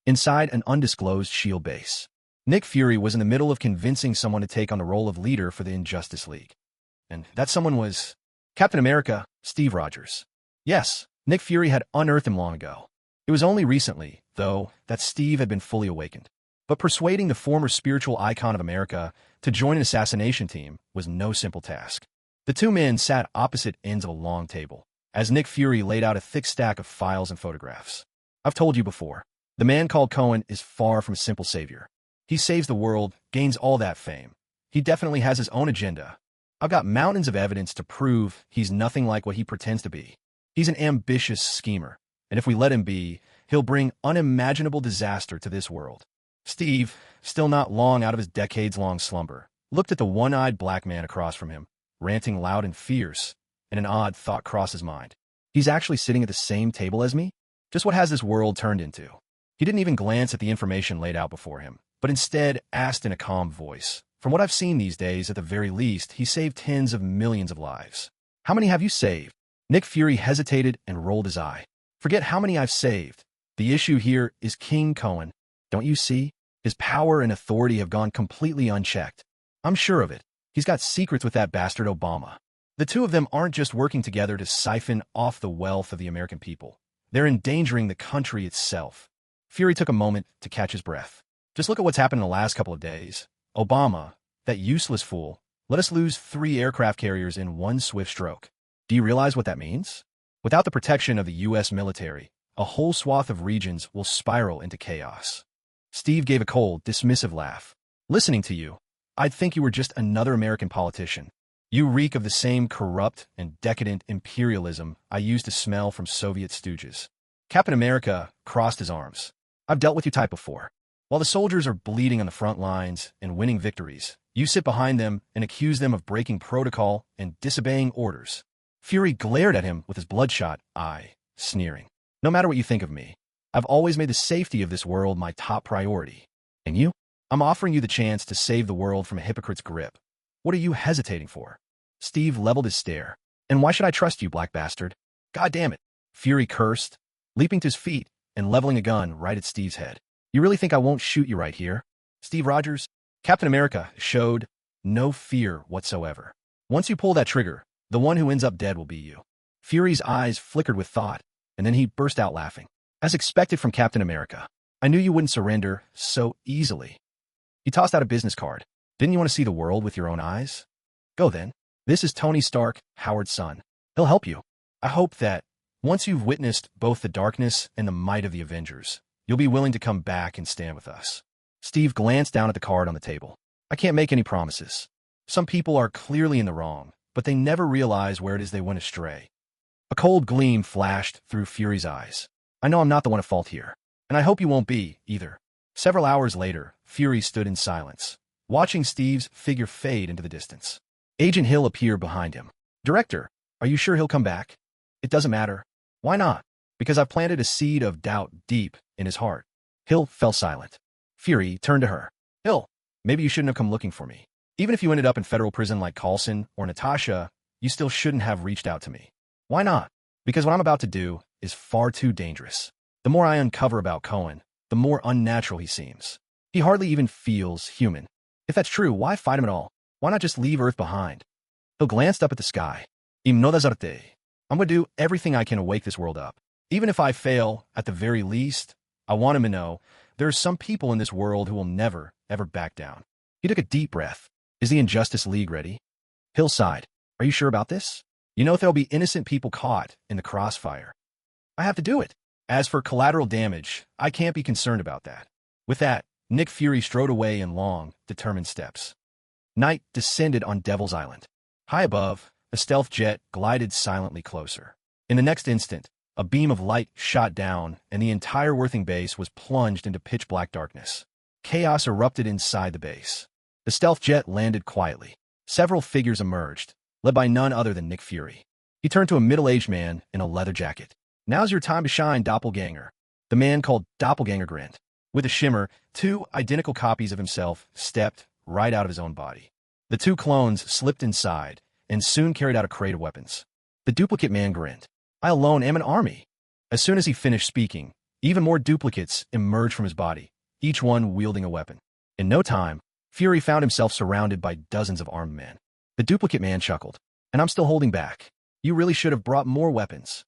Inside an undisclosed S.H.I.E.L.D. base, Nick Fury was in the middle of convincing someone to take on the role of leader for the Injustice League. And that someone was Captain America, Steve Rogers. Yes, Nick Fury had unearthed him long ago. It was only recently, though, that Steve had been fully awakened. But persuading the former spiritual icon of America to join an assassination team was no simple task. The two men sat opposite ends of a long table, as Nick Fury laid out a thick stack of files and photographs. I've told you before, the man called Cohen is far from a simple savior. He saves the world, gains all that fame. He definitely has his own agenda. I've got mountains of evidence to prove he's nothing like what he pretends to be. He's an ambitious schemer, and if we let him be, he'll bring unimaginable disaster to this world. Steve, still not long out of his decades-long slumber, looked at the one-eyed black man across from him, ranting loud and fierce, and an odd thought crossed his mind. He's actually sitting at the same table as me? Just what has this world turned into? He didn't even glance at the information laid out before him, but instead asked in a calm voice. From what I've seen these days, at the very least, he saved tens of millions of lives. How many have you saved? Nick Fury hesitated and rolled his eye. Forget how many I've saved. The issue here is King Cohen. Don't you see? His power and authority have gone completely unchecked. I'm sure of it. He's got secrets with that bastard Obama. The two of them aren't just working together to siphon off the wealth of the American people. They're endangering the country itself. Fury took a moment to catch his breath. Just look at what's happened in the last couple of days. Obama, that useless fool, let us lose 3 aircraft carriers in one swift stroke. Do you realize what that means? Without the protection of the U.S. military, a whole swath of regions will spiral into chaos. Steve gave a cold, dismissive laugh. Listening to you, I'd think you were just another American politician. You reek of the same corrupt and decadent imperialism I used to smell from Soviet stooges. Captain America crossed his arms. I've dealt with your type before. While the soldiers are bleeding on the front lines and winning victories, you sit behind them and accuse them of breaking protocol and disobeying orders. Fury glared at him with his bloodshot eye, sneering. No matter what you think of me, I've always made the safety of this world my top priority. And you? I'm offering you the chance to save the world from a hypocrite's grip. What are you hesitating for? Steve leveled his stare. And why should I trust you, black bastard? God damn it. Fury cursed, leaping to his feet and leveling a gun right at Steve's head. You really think I won't shoot you right here? Steve Rogers, Captain America showed no fear whatsoever. Once you pull that trigger, the one who ends up dead will be you. Fury's eyes flickered with thought, and then he burst out laughing. As expected from Captain America, I knew you wouldn't surrender so easily. He tossed out a business card. Didn't you want to see the world with your own eyes? Go then. This is Tony Stark, Howard's son. He'll help you. I hope that, once you've witnessed both the darkness and the might of the Avengers, you'll be willing to come back and stand with us. Steve glanced down at the card on the table. I can't make any promises. Some people are clearly in the wrong, but they never realize where it is they went astray. A cold gleam flashed through Fury's eyes. I know I'm not the one at fault here, and I hope you won't be, either. Several hours later, Fury stood in silence, watching Steve's figure fade into the distance. Agent Hill appeared behind him. Director, are you sure he'll come back? It doesn't matter. Why not? Because I've planted a seed of doubt deep in his heart. Hill fell silent. Fury turned to her. Hill, maybe you shouldn't have come looking for me. Even if you ended up in federal prison like Coulson or Natasha, you still shouldn't have reached out to me. Why not? Because what I'm about to do is far too dangerous. The more I uncover about Cohen, the more unnatural he seems. He hardly even feels human. If that's true, why fight him at all? Why not just leave Earth behind? Hill glanced up at the sky. I'm going to do everything I can to wake this world up. Even if I fail, at the very least, I want him to know there are some people in this world who will never, ever back down. He took a deep breath. Is the Injustice League ready? Hill sighed. Are you sure about this? You know there'll be innocent people caught in the crossfire. I have to do it. As for collateral damage, I can't be concerned about that. With that, Nick Fury strode away in long, determined steps. Night descended on Devil's Island. High above, a stealth jet glided silently closer. In the next instant, a beam of light shot down, and the entire Worthing base was plunged into pitch-black darkness. Chaos erupted inside the base. The stealth jet landed quietly. Several figures emerged, led by none other than Nick Fury. He turned to a middle-aged man in a leather jacket. Now's your time to shine, doppelganger. The man called Doppelganger grinned. With a shimmer, two identical copies of himself stepped right out of his own body. The two clones slipped inside and soon carried out a crate of weapons. The duplicate man grinned. I alone am an army. As soon as he finished speaking, even more duplicates emerged from his body, each one wielding a weapon. In no time, Fury found himself surrounded by dozens of armed men. The duplicate man chuckled. And I'm still holding back. You really should have brought more weapons.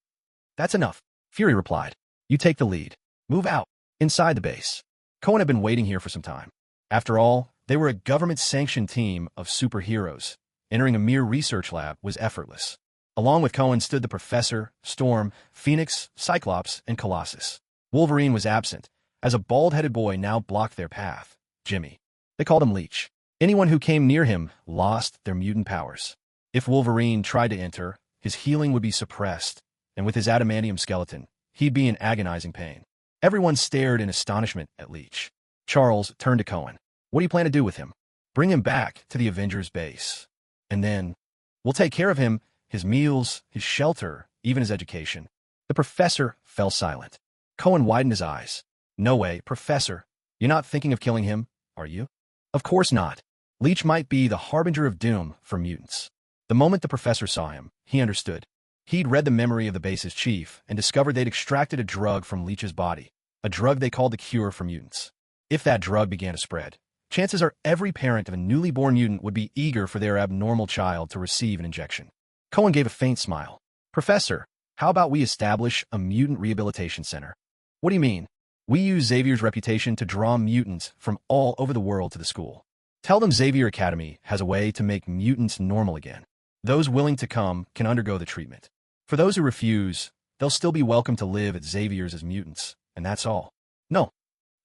That's enough, Fury replied. You take the lead. Move out. Inside the base. Cohen had been waiting here for some time. After all, they were a government-sanctioned team of superheroes. Entering a mere research lab was effortless. Along with Cohen stood the Professor, Storm, Phoenix, Cyclops, and Colossus. Wolverine was absent, as a bald-headed boy now blocked their path, Jimmy. They called him Leech. Anyone who came near him lost their mutant powers. If Wolverine tried to enter, his healing would be suppressed, and with his adamantium skeleton, he'd be in agonizing pain. Everyone stared in astonishment at Leech. Charles turned to Cohen. What do you plan to do with him? Bring him back to the Avengers base. And then, we'll take care of him, his meals, his shelter, even his education. The professor fell silent. Cohen widened his eyes. No way, Professor. You're not thinking of killing him, are you? Of course not. Leech might be the harbinger of doom for mutants. The moment the professor saw him, he understood. He'd read the memory of the base's chief and discovered they'd extracted a drug from Leech's body, a drug they called the cure for mutants. If that drug began to spread, chances are every parent of a newly born mutant would be eager for their abnormal child to receive an injection. Cohen gave a faint smile. Professor, how about we establish a mutant rehabilitation center? What do you mean? We use Xavier's reputation to draw mutants from all over the world to the school. Tell them Xavier Academy has a way to make mutants normal again. Those willing to come can undergo the treatment. For those who refuse, they'll still be welcome to live at Xavier's as mutants, and that's all. No,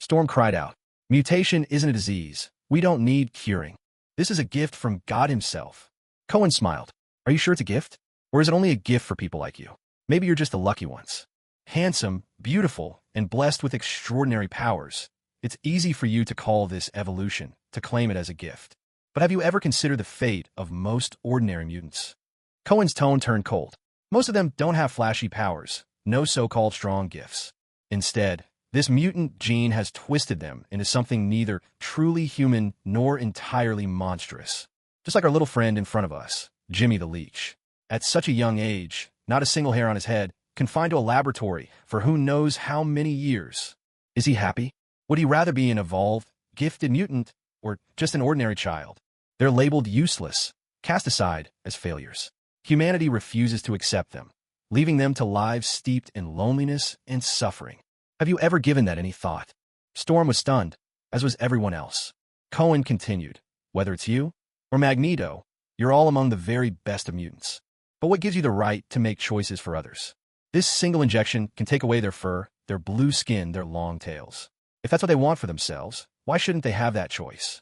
Storm cried out. Mutation isn't a disease. We don't need curing. This is a gift from God himself. Cohen smiled. Are you sure it's a gift? Or is it only a gift for people like you? Maybe you're just the lucky ones. Handsome, beautiful, and blessed with extraordinary powers. It's easy for you to call this evolution, to claim it as a gift. But have you ever considered the fate of most ordinary mutants? Cohen's tone turned cold. Most of them don't have flashy powers, no so-called strong gifts. Instead, this mutant gene has twisted them into something neither truly human nor entirely monstrous. Just like our little friend in front of us, Jimmy the Leech. At such a young age, not a single hair on his head, confined to a laboratory for who knows how many years. Is he happy? Would he rather be an evolved, gifted mutant, or just an ordinary child? They're labeled useless, cast aside as failures. Humanity refuses to accept them, leaving them to lives steeped in loneliness and suffering. Have you ever given that any thought? Storm was stunned, as was everyone else. Cohen continued, whether it's you or Magneto, you're all among the very best of mutants. But what gives you the right to make choices for others? This single injection can take away their fur, their blue skin, their long tails. If that's what they want for themselves, why shouldn't they have that choice?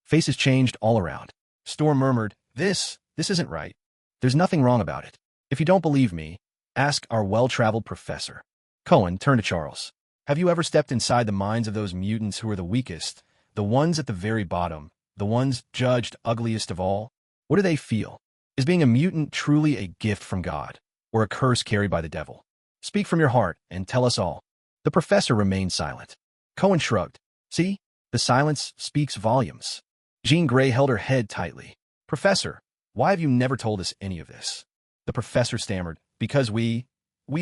Faces changed all around. Storm murmured, This isn't right. There's nothing wrong about it. If you don't believe me, ask our well-traveled professor. Cohen turned to Charles. Have you ever stepped inside the minds of those mutants who are the weakest, the ones at the very bottom, the ones judged ugliest of all? What do they feel? Is being a mutant truly a gift from God, or a curse carried by the devil? Speak from your heart and tell us all. The professor remained silent. Cohen shrugged. See, the silence speaks volumes. Jean Grey held her head tightly. Professor, why have you never told us any of this? The professor stammered. Because we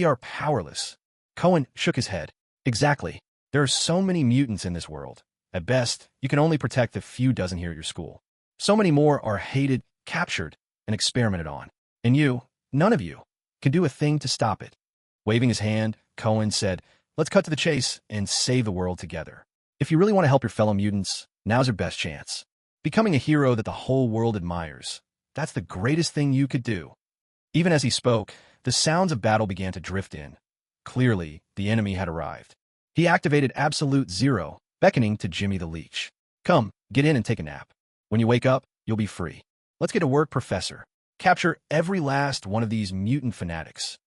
are powerless. Cohen shook his head. Exactly. There are so many mutants in this world. At best, you can only protect the few dozen here at your school. So many more are hated, captured, and experimented on. And you, none of you, can do a thing to stop it. Waving his hand, Cohen said, Let's cut to the chase and save the world together. If you really want to help your fellow mutants, now's your best chance. Becoming a hero that the whole world admires. That's the greatest thing you could do. Even as he spoke, the sounds of battle began to drift in. Clearly, the enemy had arrived. He activated Absolute Zero, beckoning to Jimmy the Leech. Come, get in and take a nap. When you wake up, you'll be free. Let's get to work, Professor. Capture every last one of these mutant fanatics.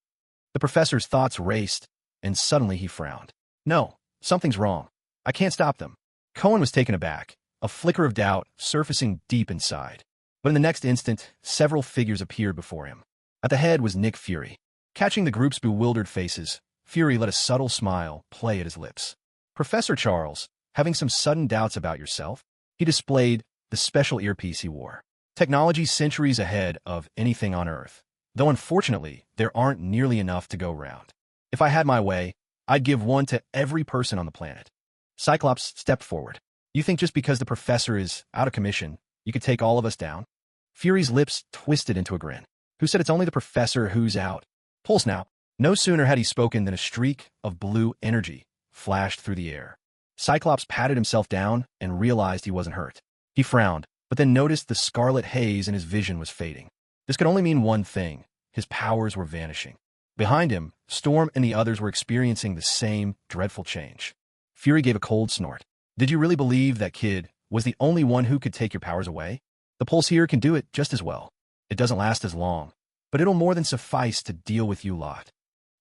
The professor's thoughts raced, and suddenly he frowned. No, something's wrong. I can't stop them. Cohen was taken aback, a flicker of doubt surfacing deep inside. But in the next instant, several figures appeared before him. At the head was Nick Fury. Catching the group's bewildered faces, Fury let a subtle smile play at his lips. Professor Charles, having some sudden doubts about yourself? He displayed the special earpiece he wore. Technology centuries ahead of anything on Earth, though unfortunately, there aren't nearly enough to go round. If I had my way, I'd give one to every person on the planet. Cyclops stepped forward. You think just because the professor is out of commission, you could take all of us down? Fury's lips twisted into a grin. Who said it's only the professor who's out? Pulse now. No sooner had he spoken than a streak of blue energy flashed through the air. Cyclops patted himself down and realized he wasn't hurt. He frowned, but then noticed the scarlet haze in his vision was fading. This could only mean one thing. His powers were vanishing. Behind him, Storm and the others were experiencing the same dreadful change. Fury gave a cold snort. Did you really believe that kid was the only one who could take your powers away? The pulse here can do it just as well. It doesn't last as long, but it'll more than suffice to deal with you lot.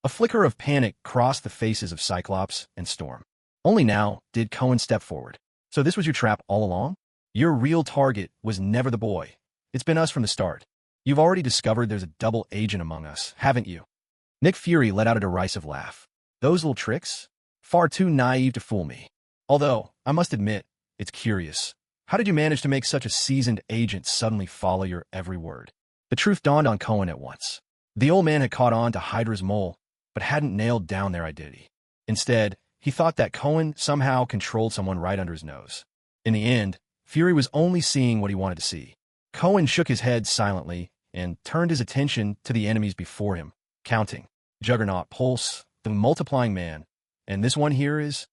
A flicker of panic crossed the faces of Cyclops and Storm. Only now did Cohen step forward. So this was your trap all along? Your real target was never the boy. It's been us from the start. You've already discovered there's a double agent among us, haven't you? Nick Fury let out a derisive laugh. Those little tricks? Far too naive to fool me. Although, I must admit, it's curious. How did you manage to make such a seasoned agent suddenly follow your every word? The truth dawned on Cohen at once. The old man had caught on to Hydra's mole, but hadn't nailed down their identity. Instead, he thought that Cohen somehow controlled someone right under his nose. In the end, Fury was only seeing what he wanted to see. Cohen shook his head silently and turned his attention to the enemies before him, counting. Juggernaut, Pulse, the multiplying man, and this one here is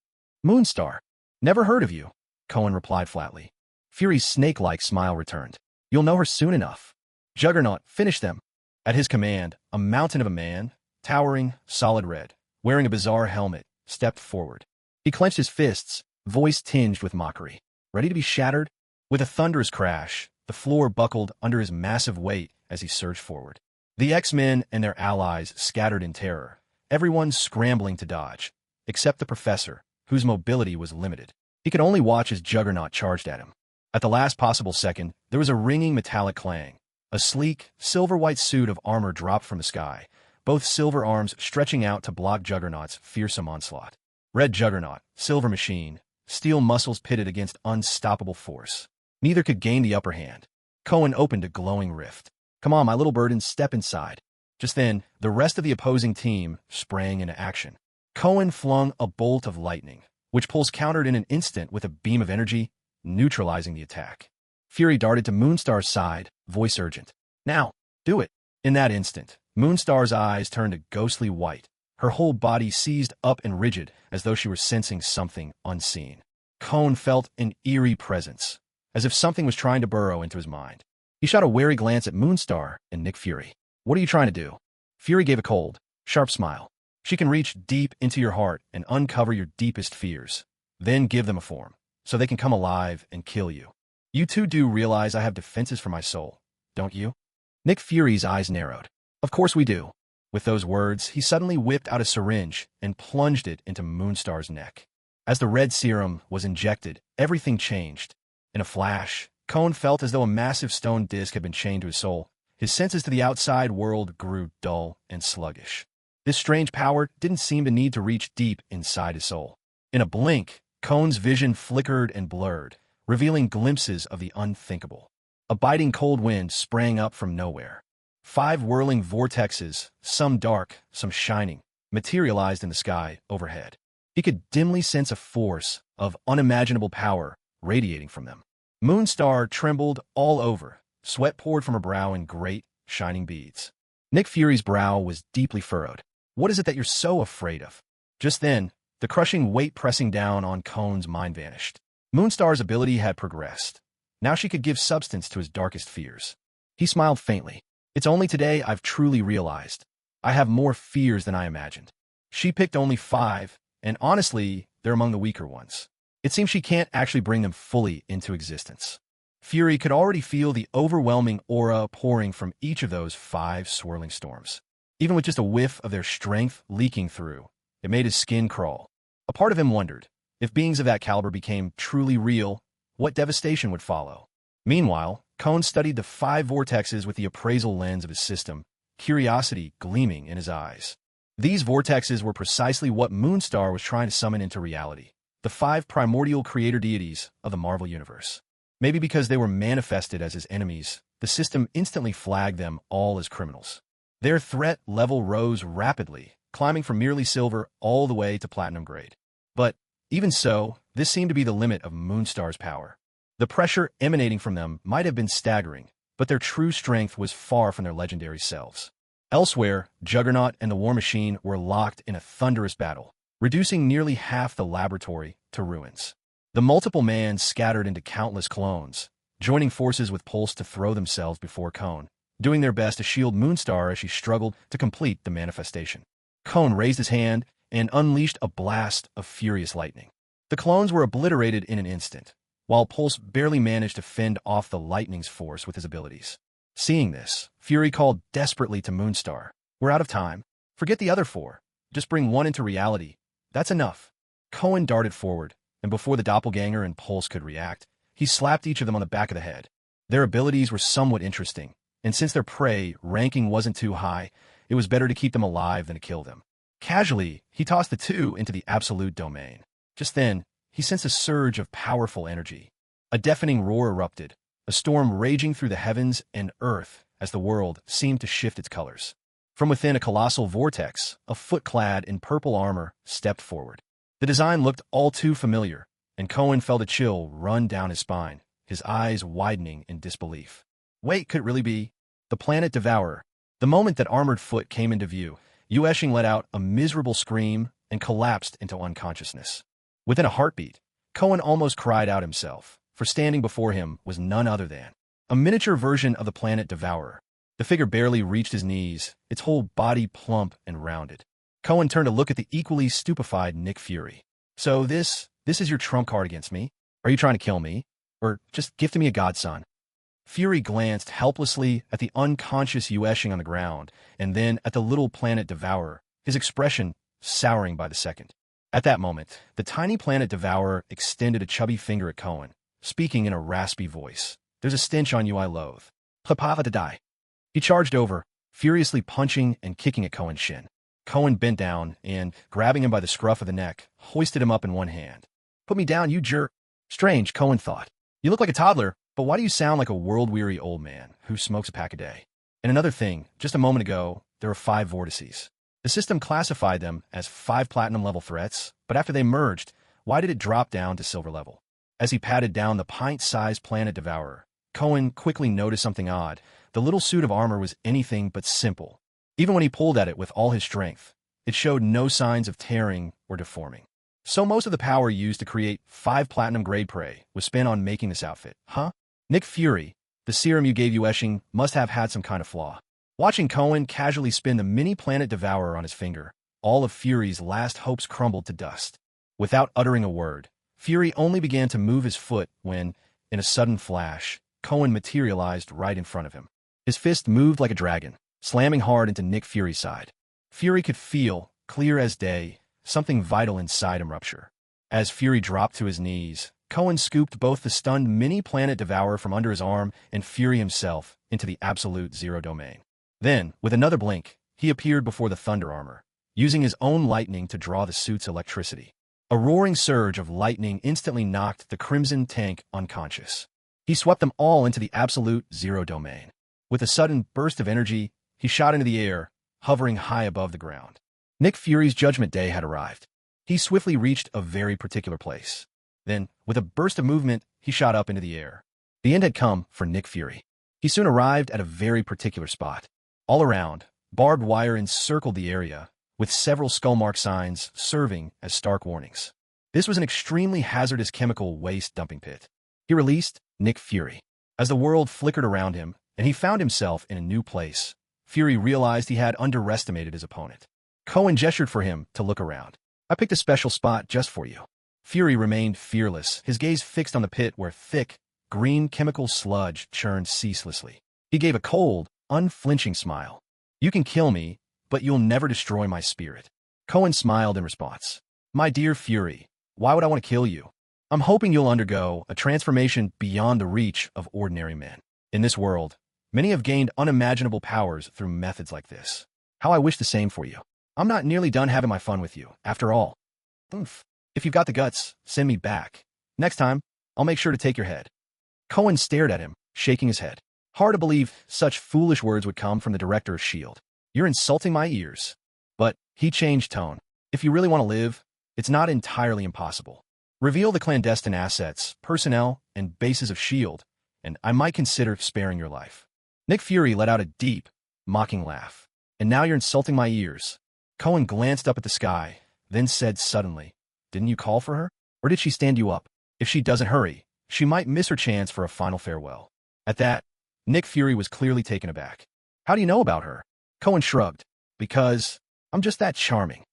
Moonstar. Never heard of you, Cohen replied flatly. Fury's snake-like smile returned. You'll know her soon enough. Juggernaut, finish them. At his command, a mountain of a man, towering, solid red, wearing a bizarre helmet, stepped forward. He clenched his fists, voice tinged with mockery. Ready to be shattered? With a thunderous crash, the floor buckled under his massive weight as he surged forward. The X-Men and their allies scattered in terror, everyone scrambling to dodge, except the professor, whose mobility was limited. He could only watch as Juggernaut charged at him. At the last possible second, there was a ringing metallic clang. A sleek, silver-white suit of armor dropped from the sky, both silver arms stretching out to block Juggernaut's fearsome onslaught. Red Juggernaut, silver machine, steel muscles pitted against unstoppable force. Neither could gain the upper hand. Cohen opened a glowing rift. "Come on, my little bird, and step inside." Just then, the rest of the opposing team sprang into action. Cohen flung a bolt of lightning, which Pulse countered in an instant with a beam of energy, neutralizing the attack. Fury darted to Moonstar's side, voice urgent. "Now, do it." In that instant, Moonstar's eyes turned a ghostly white, her whole body seized up and rigid as though she were sensing something unseen. Cohen felt an eerie presence, as if something was trying to burrow into his mind. He shot a wary glance at Moonstar and Nick Fury. "What are you trying to do?" Fury gave a cold, sharp smile. "She can reach deep into your heart and uncover your deepest fears, then give them a form, so they can come alive and kill you. You two do realize I have defenses for my soul, don't you?" Nick Fury's eyes narrowed. "Of course we do." With those words, he suddenly whipped out a syringe and plunged it into Moonstar's neck. As the red serum was injected, everything changed. In a flash, Cohen felt as though a massive stone disc had been chained to his soul. His senses to the outside world grew dull and sluggish. This strange power didn't seem to need to reach deep inside his soul. In a blink, Cohen's vision flickered and blurred, revealing glimpses of the unthinkable. A biting cold wind sprang up from nowhere. 5 whirling vortexes, some dark, some shining, materialized in the sky overhead. He could dimly sense a force of unimaginable power radiating from them. Moonstar trembled all over. Sweat poured from her brow in great, shining beads. Nick Fury's brow was deeply furrowed. "What is it that you're so afraid of?" Just then, the crushing weight pressing down on Cohen's mind vanished. Moonstar's ability had progressed. Now she could give substance to his darkest fears. He smiled faintly. "It's only today I've truly realized. I have more fears than I imagined." She picked only 5, and honestly, they're among the weaker ones. It seems she can't actually bring them fully into existence. Fury could already feel the overwhelming aura pouring from each of those 5 swirling storms. Even with just a whiff of their strength leaking through, it made his skin crawl. A part of him wondered, if beings of that caliber became truly real, what devastation would follow. Meanwhile, Cohen studied the 5 vortexes with the appraisal lens of his system, curiosity gleaming in his eyes. These vortexes were precisely what Moonstar was trying to summon into reality, the 5 primordial creator deities of the Marvel Universe. Maybe because they were manifested as his enemies, the system instantly flagged them all as criminals. Their threat level rose rapidly, climbing from merely silver all the way to platinum grade. But even so, this seemed to be the limit of Moonstar's power. The pressure emanating from them might have been staggering, but their true strength was far from their legendary selves. Elsewhere, Juggernaut and the War Machine were locked in a thunderous battle, reducing nearly half the laboratory to ruins. The multiple mans scattered into countless clones, joining forces with Pulse to throw themselves before Cone, doing their best to shield Moonstar as she struggled to complete the manifestation. Cone raised his hand and unleashed a blast of furious lightning. The clones were obliterated in an instant, while Pulse barely managed to fend off the lightning's force with his abilities. Seeing this, Fury called desperately to Moonstar. "We're out of time. Forget the other 4. Just bring one into reality. That's enough." Cohen darted forward, and before the doppelganger and Pulse could react, he slapped each of them on the back of the head. Their abilities were somewhat interesting, and since their prey ranking wasn't too high, it was better to keep them alive than to kill them. Casually, he tossed the 2 into the absolute domain. Just then, he sensed a surge of powerful energy. A deafening roar erupted, a storm raging through the heavens and earth as the world seemed to shift its colors. From within a colossal vortex, a foot clad in purple armor stepped forward. The design looked all too familiar, and Cohen felt a chill run down his spine, his eyes widening in disbelief. Wait, could it really be? The Planet Devourer. The moment that Armored Foot came into view, Yueshing let out a miserable scream and collapsed into unconsciousness. Within a heartbeat, Cohen almost cried out himself, for standing before him was none other than a miniature version of the Planet Devourer. The figure barely reached his knees, its whole body plump and rounded. Cohen turned to look at the equally stupefied Nick Fury. "So this This is your trump card against me? Are you trying to kill me? Or just gifting me a godson? Fury glanced helplessly at the unconscious Yueshing on the ground, and then at the little planet devourer, his expression souring by the second. At that moment, the tiny planet devourer extended a chubby finger at Cohen, speaking in a raspy voice. There's a stench on you I loathe. Plapava to die. He charged over, furiously punching and kicking at Cohen's shin. Cohen bent down and, grabbing him by the scruff of the neck, hoisted him up in one hand. Put me down, you jerk. Strange, Cohen thought. You look like a toddler, but why do you sound like a world-weary old man who smokes a pack a day? And another thing, just a moment ago, there were 5 vortices. The system classified them as 5 platinum-level threats, but after they merged, why did it drop down to silver level? As he patted down the pint-sized planet devourer, Cohen quickly noticed something odd. The little suit of armor was anything but simple. Even when he pulled at it with all his strength, it showed no signs of tearing or deforming. So most of the power used to create 5 platinum-grade prey was spent on making this outfit, huh? Nick Fury, the serum you gave Yueshing must have had some kind of flaw. Watching Cohen casually spin the mini-planet devourer on his finger, all of Fury's last hopes crumbled to dust. Without uttering a word, Fury only began to move his foot when, in a sudden flash, Cohen materialized right in front of him. His fist moved like a dragon, slamming hard into Nick Fury's side. Fury could feel, clear as day, something vital inside him rupture. As Fury dropped to his knees, Cohen scooped both the stunned mini-planet devourer from under his arm and Fury himself into the absolute zero domain. Then, with another blink, he appeared before the thunder armor, using his own lightning to draw the suit's electricity. A roaring surge of lightning instantly knocked the Crimson Tank unconscious. He swept them all into the absolute zero domain. With a sudden burst of energy, he shot into the air, hovering high above the ground. Nick Fury's judgment day had arrived. He swiftly reached a very particular place. Then, with a burst of movement, he shot up into the air. The end had come for Nick Fury. He soon arrived at a very particular spot. All around, barbed wire encircled the area, with several skull mark signs serving as stark warnings. This was an extremely hazardous chemical waste dumping pit. He released Nick Fury. As the world flickered around him, and he found himself in a new place, Fury realized he had underestimated his opponent. Cohen gestured for him to look around. I picked a special spot just for you. Fury remained fearless, his gaze fixed on the pit where thick, green chemical sludge churned ceaselessly. He gave a cold, unflinching smile. You can kill me, but you'll never destroy my spirit. Cohen smiled in response. My dear Fury, why would I want to kill you? I'm hoping you'll undergo a transformation beyond the reach of ordinary men. In this world, many have gained unimaginable powers through methods like this. How I wish the same for you. I'm not nearly done having my fun with you, after all. Oof. If you've got the guts, send me back. Next time, I'll make sure to take your head. Cohen stared at him, shaking his head. Hard to believe such foolish words would come from the director of S.H.I.E.L.D. You're insulting my ears. But he changed tone. If you really want to live, it's not entirely impossible. Reveal the clandestine assets, personnel, and bases of S.H.I.E.L.D., and I might consider sparing your life. Nick Fury let out a deep, mocking laugh. And now you're insulting my ears. Cohen glanced up at the sky, then said suddenly, Didn't you call for her? Or did she stand you up? If she doesn't hurry, she might miss her chance for a final farewell. At that, Nick Fury was clearly taken aback. How do you know about her? Cohen shrugged. Because I'm just that charming.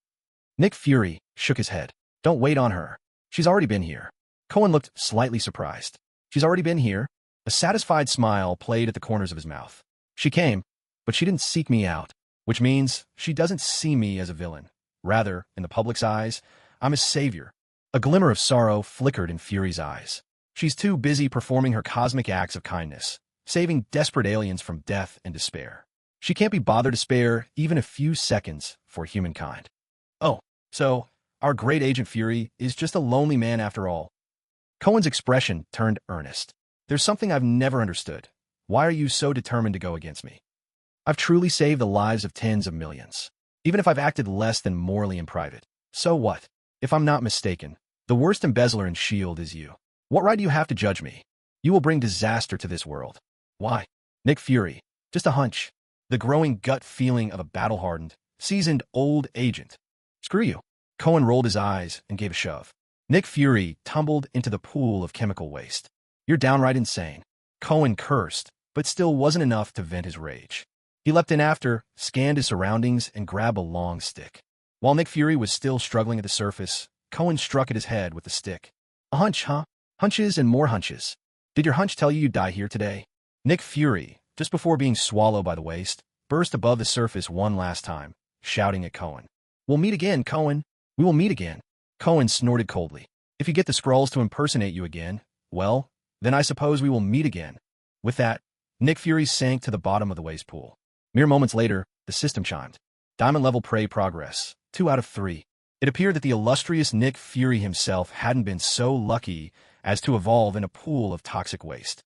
Nick Fury shook his head. Don't wait on her. She's already been here. Cohen looked slightly surprised. She's already been here? A satisfied smile played at the corners of his mouth. She came, but she didn't seek me out, which means she doesn't see me as a villain. Rather, in the public's eyes, I'm a savior. A glimmer of sorrow flickered in Fury's eyes. She's too busy performing her cosmic acts of kindness, saving desperate aliens from death and despair. She can't be bothered to spare even a few seconds for humankind. Oh, so our great Agent Fury is just a lonely man after all. Cohen's expression turned earnest. There's something I've never understood. Why are you so determined to go against me? I've truly saved the lives of tens of millions. Even if I've acted less than morally in private. So what? If I'm not mistaken, the worst embezzler in S.H.I.E.L.D. is you. What right do you have to judge me? You will bring disaster to this world. Why? Nick Fury. Just a hunch. The growing gut feeling of a battle-hardened, seasoned old agent. Screw you. Cohen rolled his eyes and gave a shove. Nick Fury tumbled into the pool of chemical waste. You're downright insane. Cohen cursed, but still wasn't enough to vent his rage. He leapt in after, scanned his surroundings, and grabbed a long stick. While Nick Fury was still struggling at the surface, Cohen struck at his head with the stick. A hunch, huh? Hunches and more hunches. Did your hunch tell you you'd die here today? Nick Fury, just before being swallowed by the waste, burst above the surface one last time, shouting at Cohen. We'll meet again, Cohen. We will meet again. Cohen snorted coldly. If you get the Skrulls to impersonate you again, well, then I suppose we will meet again. With that, Nick Fury sank to the bottom of the waste pool. Mere moments later, the system chimed. Diamond level prey progress, 2 out of 3. It appeared that the illustrious Nick Fury himself hadn't been so lucky as to evolve in a pool of toxic waste.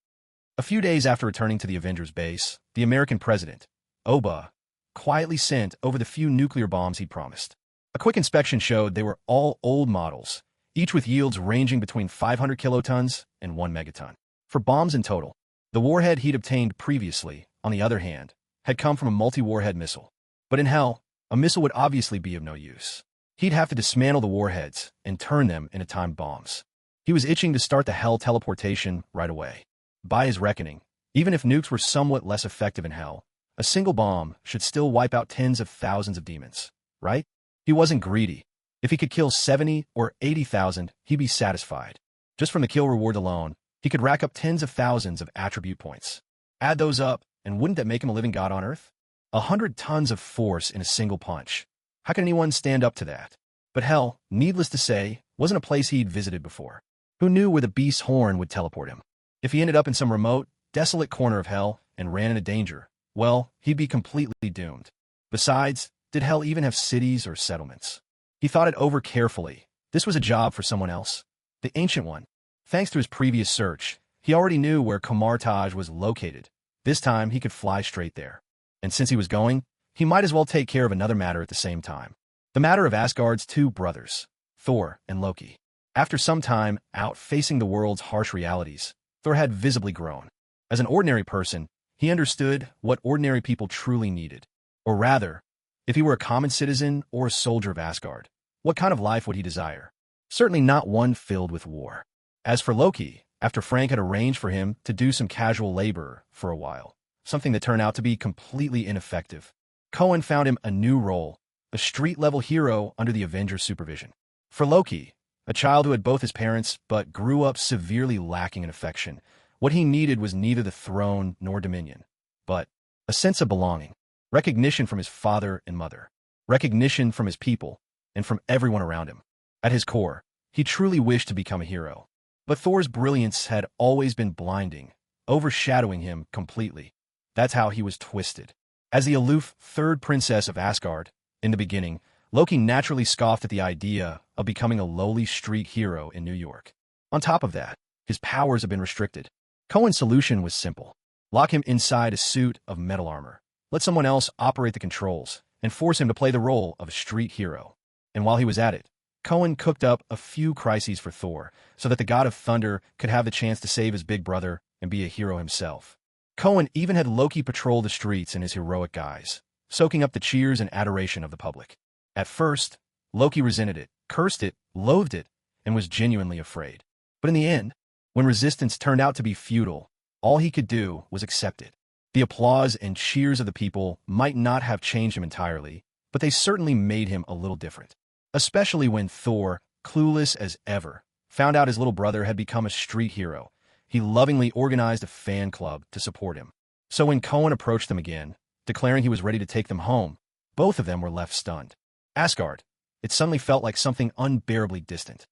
A few days after returning to the Avengers base, the American president, Oba, quietly sent over the few nuclear bombs he'd promised. A quick inspection showed they were all old models, each with yields ranging between 500 kilotons and 1 megaton. For bombs in total, the warhead he'd obtained previously, on the other hand, had come from a multi-warhead missile. But in hell, a missile would obviously be of no use. He'd have to dismantle the warheads and turn them into timed bombs. He was itching to start the hell teleportation right away. By his reckoning, even if nukes were somewhat less effective in hell, a single bomb should still wipe out tens of thousands of demons, right? He wasn't greedy. If he could kill 70 or 80,000, he'd be satisfied. Just from the kill reward alone, he could rack up tens of thousands of attribute points. Add those up, and wouldn't that make him a living god on Earth? 100 tons of force in a single punch. How can anyone stand up to that? But hell, needless to say, wasn't a place he'd visited before. Who knew where the beast's horn would teleport him? If he ended up in some remote, desolate corner of hell and ran into danger, well, he'd be completely doomed. Besides, did hell even have cities or settlements? He thought it over carefully. This was a job for someone else. The Ancient One. Thanks to his previous search, he already knew where Komartaj was located. This time, he could fly straight there. And since he was going, he might as well take care of another matter at the same time. The matter of Asgard's 2 brothers, Thor and Loki. After some time out facing the world's harsh realities, Thor had visibly grown. As an ordinary person, he understood what ordinary people truly needed. Or rather, if he were a common citizen or a soldier of Asgard, what kind of life would he desire? Certainly not one filled with war. As for Loki, after Frank had arranged for him to do some casual labor for a while, something that turned out to be completely ineffective, Cohen found him a new role, a street-level hero under the Avengers' supervision. For Loki, a child who had both his parents but grew up severely lacking in affection, what he needed was neither the throne nor dominion, but a sense of belonging, recognition from his father and mother, recognition from his people, and from everyone around him. At his core, he truly wished to become a hero. But Thor's brilliance had always been blinding, overshadowing him completely. That's how he was twisted. As the aloof third princess of Asgard, in the beginning, Loki naturally scoffed at the idea of becoming a lowly street hero in New York. On top of that, his powers have been restricted. Cohen's solution was simple. Lock him inside a suit of metal armor. Let someone else operate the controls, and force him to play the role of a street hero. And while he was at it, Cohen cooked up a few crises for Thor, so that the god of thunder could have the chance to save his big brother and be a hero himself. Cohen even had Loki patrol the streets in his heroic guise, soaking up the cheers and adoration of the public. At first, Loki resented it, cursed it, loathed it, and was genuinely afraid. But in the end, when resistance turned out to be futile, all he could do was accept it. The applause and cheers of the people might not have changed him entirely, but they certainly made him a little different. Especially when Thor, clueless as ever, found out his little brother had become a street hero. He lovingly organized a fan club to support him. So when Cohen approached them again, declaring he was ready to take them home, both of them were left stunned. Asgard. It suddenly felt like something unbearably distant.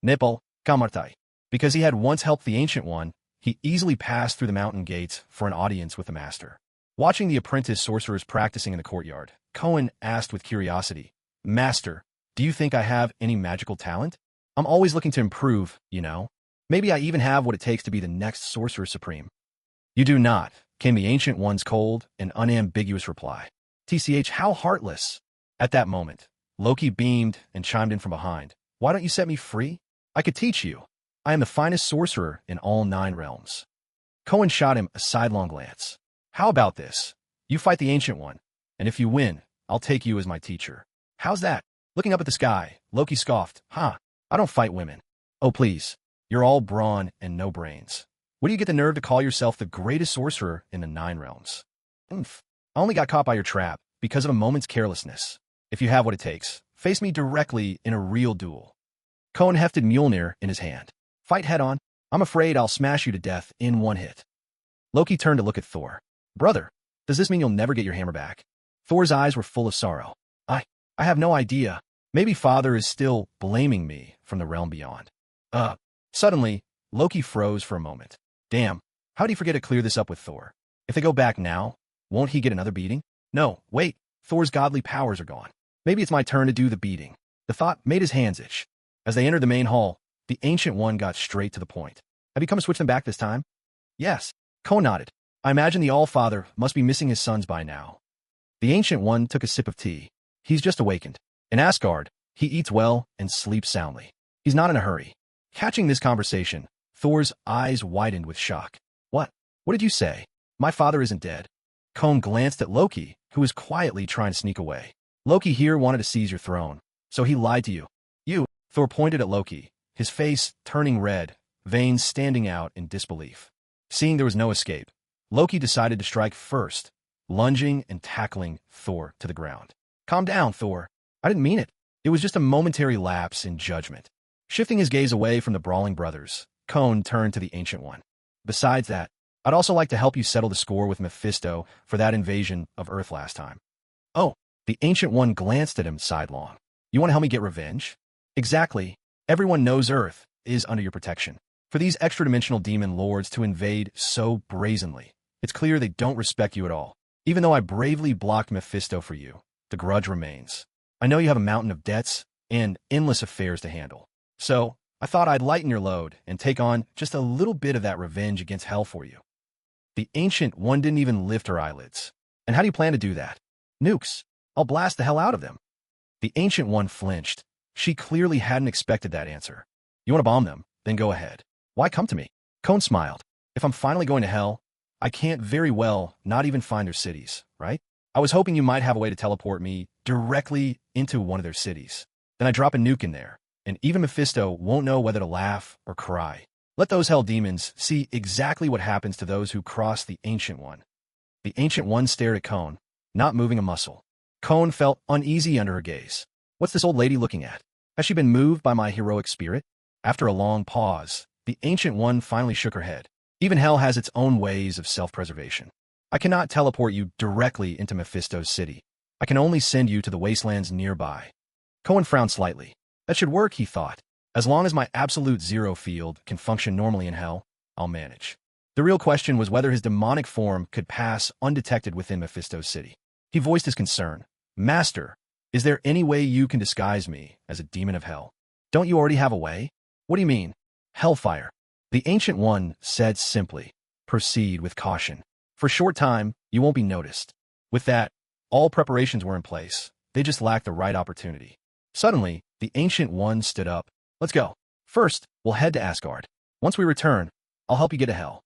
Nipple, Kamartai. Because he had once helped the Ancient One, he easily passed through the mountain gates for an audience with the master. Watching the apprentice sorcerers practicing in the courtyard, Cohen asked with curiosity, Master, do you think I have any magical talent? I'm always looking to improve, you know. Maybe I even have what it takes to be the next Sorcerer Supreme. You do not, came the Ancient One's cold and unambiguous reply. TCH, how heartless. At that moment, Loki beamed and chimed in from behind. Why don't you set me free? I could teach you. I am the finest sorcerer in all 9 realms. Cohen shot him a sidelong glance. How about this? You fight the Ancient One, and if you win, I'll take you as my teacher. How's that? Looking up at the sky, Loki scoffed. I don't fight women. Oh, please. You're all brawn and no brains. Where do you get the nerve to call yourself the greatest sorcerer in the 9 realms? I only got caught by your trap because of a moment's carelessness. If you have what it takes, face me directly in a real duel. Cohen hefted Mjolnir in his hand. Fight head-on. I'm afraid I'll smash you to death in one hit. Loki turned to look at Thor. Brother, does this mean you'll never get your hammer back? Thor's eyes were full of sorrow. I have no idea. Maybe Father is still blaming me from the realm beyond. Suddenly, Loki froze for a moment. Damn, how'd he forget to clear this up with Thor? If they go back now, won't he get another beating? No, wait, Thor's godly powers are gone. Maybe it's my turn to do the beating. The thought made his hands itch. As they entered the main hall, the Ancient One got straight to the point. Have you come to switch them back this time? Yes. Cohen nodded. I imagine the All-Father must be missing his sons by now. The Ancient One took a sip of tea. He's just awakened. In Asgard, he eats well and sleeps soundly. He's not in a hurry. Catching this conversation, Thor's eyes widened with shock. What? What did you say? My father isn't dead. Cohen glanced at Loki, who was quietly trying to sneak away. Loki here wanted to seize your throne, so he lied to you. You, Thor pointed at Loki, his face turning red, veins standing out in disbelief. Seeing there was no escape, Loki decided to strike first, lunging and tackling Thor to the ground. Calm down, Thor. I didn't mean it. It was just a momentary lapse in judgment. Shifting his gaze away from the brawling brothers, Cohen turned to the Ancient One. Besides that, I'd also like to help you settle the score with Mephisto for that invasion of Earth last time. Oh, the Ancient One glanced at him sidelong. You want to help me get revenge? Exactly. Everyone knows Earth is under your protection. For these extra-dimensional demon lords to invade so brazenly, it's clear they don't respect you at all. Even though I bravely blocked Mephisto for you, the grudge remains. I know you have a mountain of debts and endless affairs to handle. So, I thought I'd lighten your load and take on just a little bit of that revenge against Hell for you. The Ancient One didn't even lift her eyelids. And how do you plan to do that? Nukes. I'll blast the hell out of them. The Ancient One flinched. She clearly hadn't expected that answer. You want to bomb them? Then go ahead. Why come to me? Cohen smiled. If I'm finally going to Hell, I can't very well not even find their cities, right? I was hoping you might have a way to teleport me directly into one of their cities. Then I drop a nuke in there, and even Mephisto won't know whether to laugh or cry. Let those hell demons see exactly what happens to those who cross the Ancient One. The Ancient One stared at Cohen, not moving a muscle. Cohen felt uneasy under her gaze. What's this old lady looking at? Has she been moved by my heroic spirit? After a long pause, the Ancient One finally shook her head. Even hell has its own ways of self-preservation. I cannot teleport you directly into Mephisto's city. I can only send you to the wastelands nearby. Cohen frowned slightly. That should work, he thought. As long as my absolute zero field can function normally in hell, I'll manage. The real question was whether his demonic form could pass undetected within Mephisto's city. He voiced his concern. Master, is there any way you can disguise me as a demon of hell? Don't you already have a way? What do you mean? Hellfire. The Ancient One said simply. Proceed with caution. For a short time, you won't be noticed. With that, all preparations were in place. They just lacked the right opportunity. Suddenly, the Ancient One stood up. Let's go. First, we'll head to Asgard. Once we return, I'll help you get to Hell.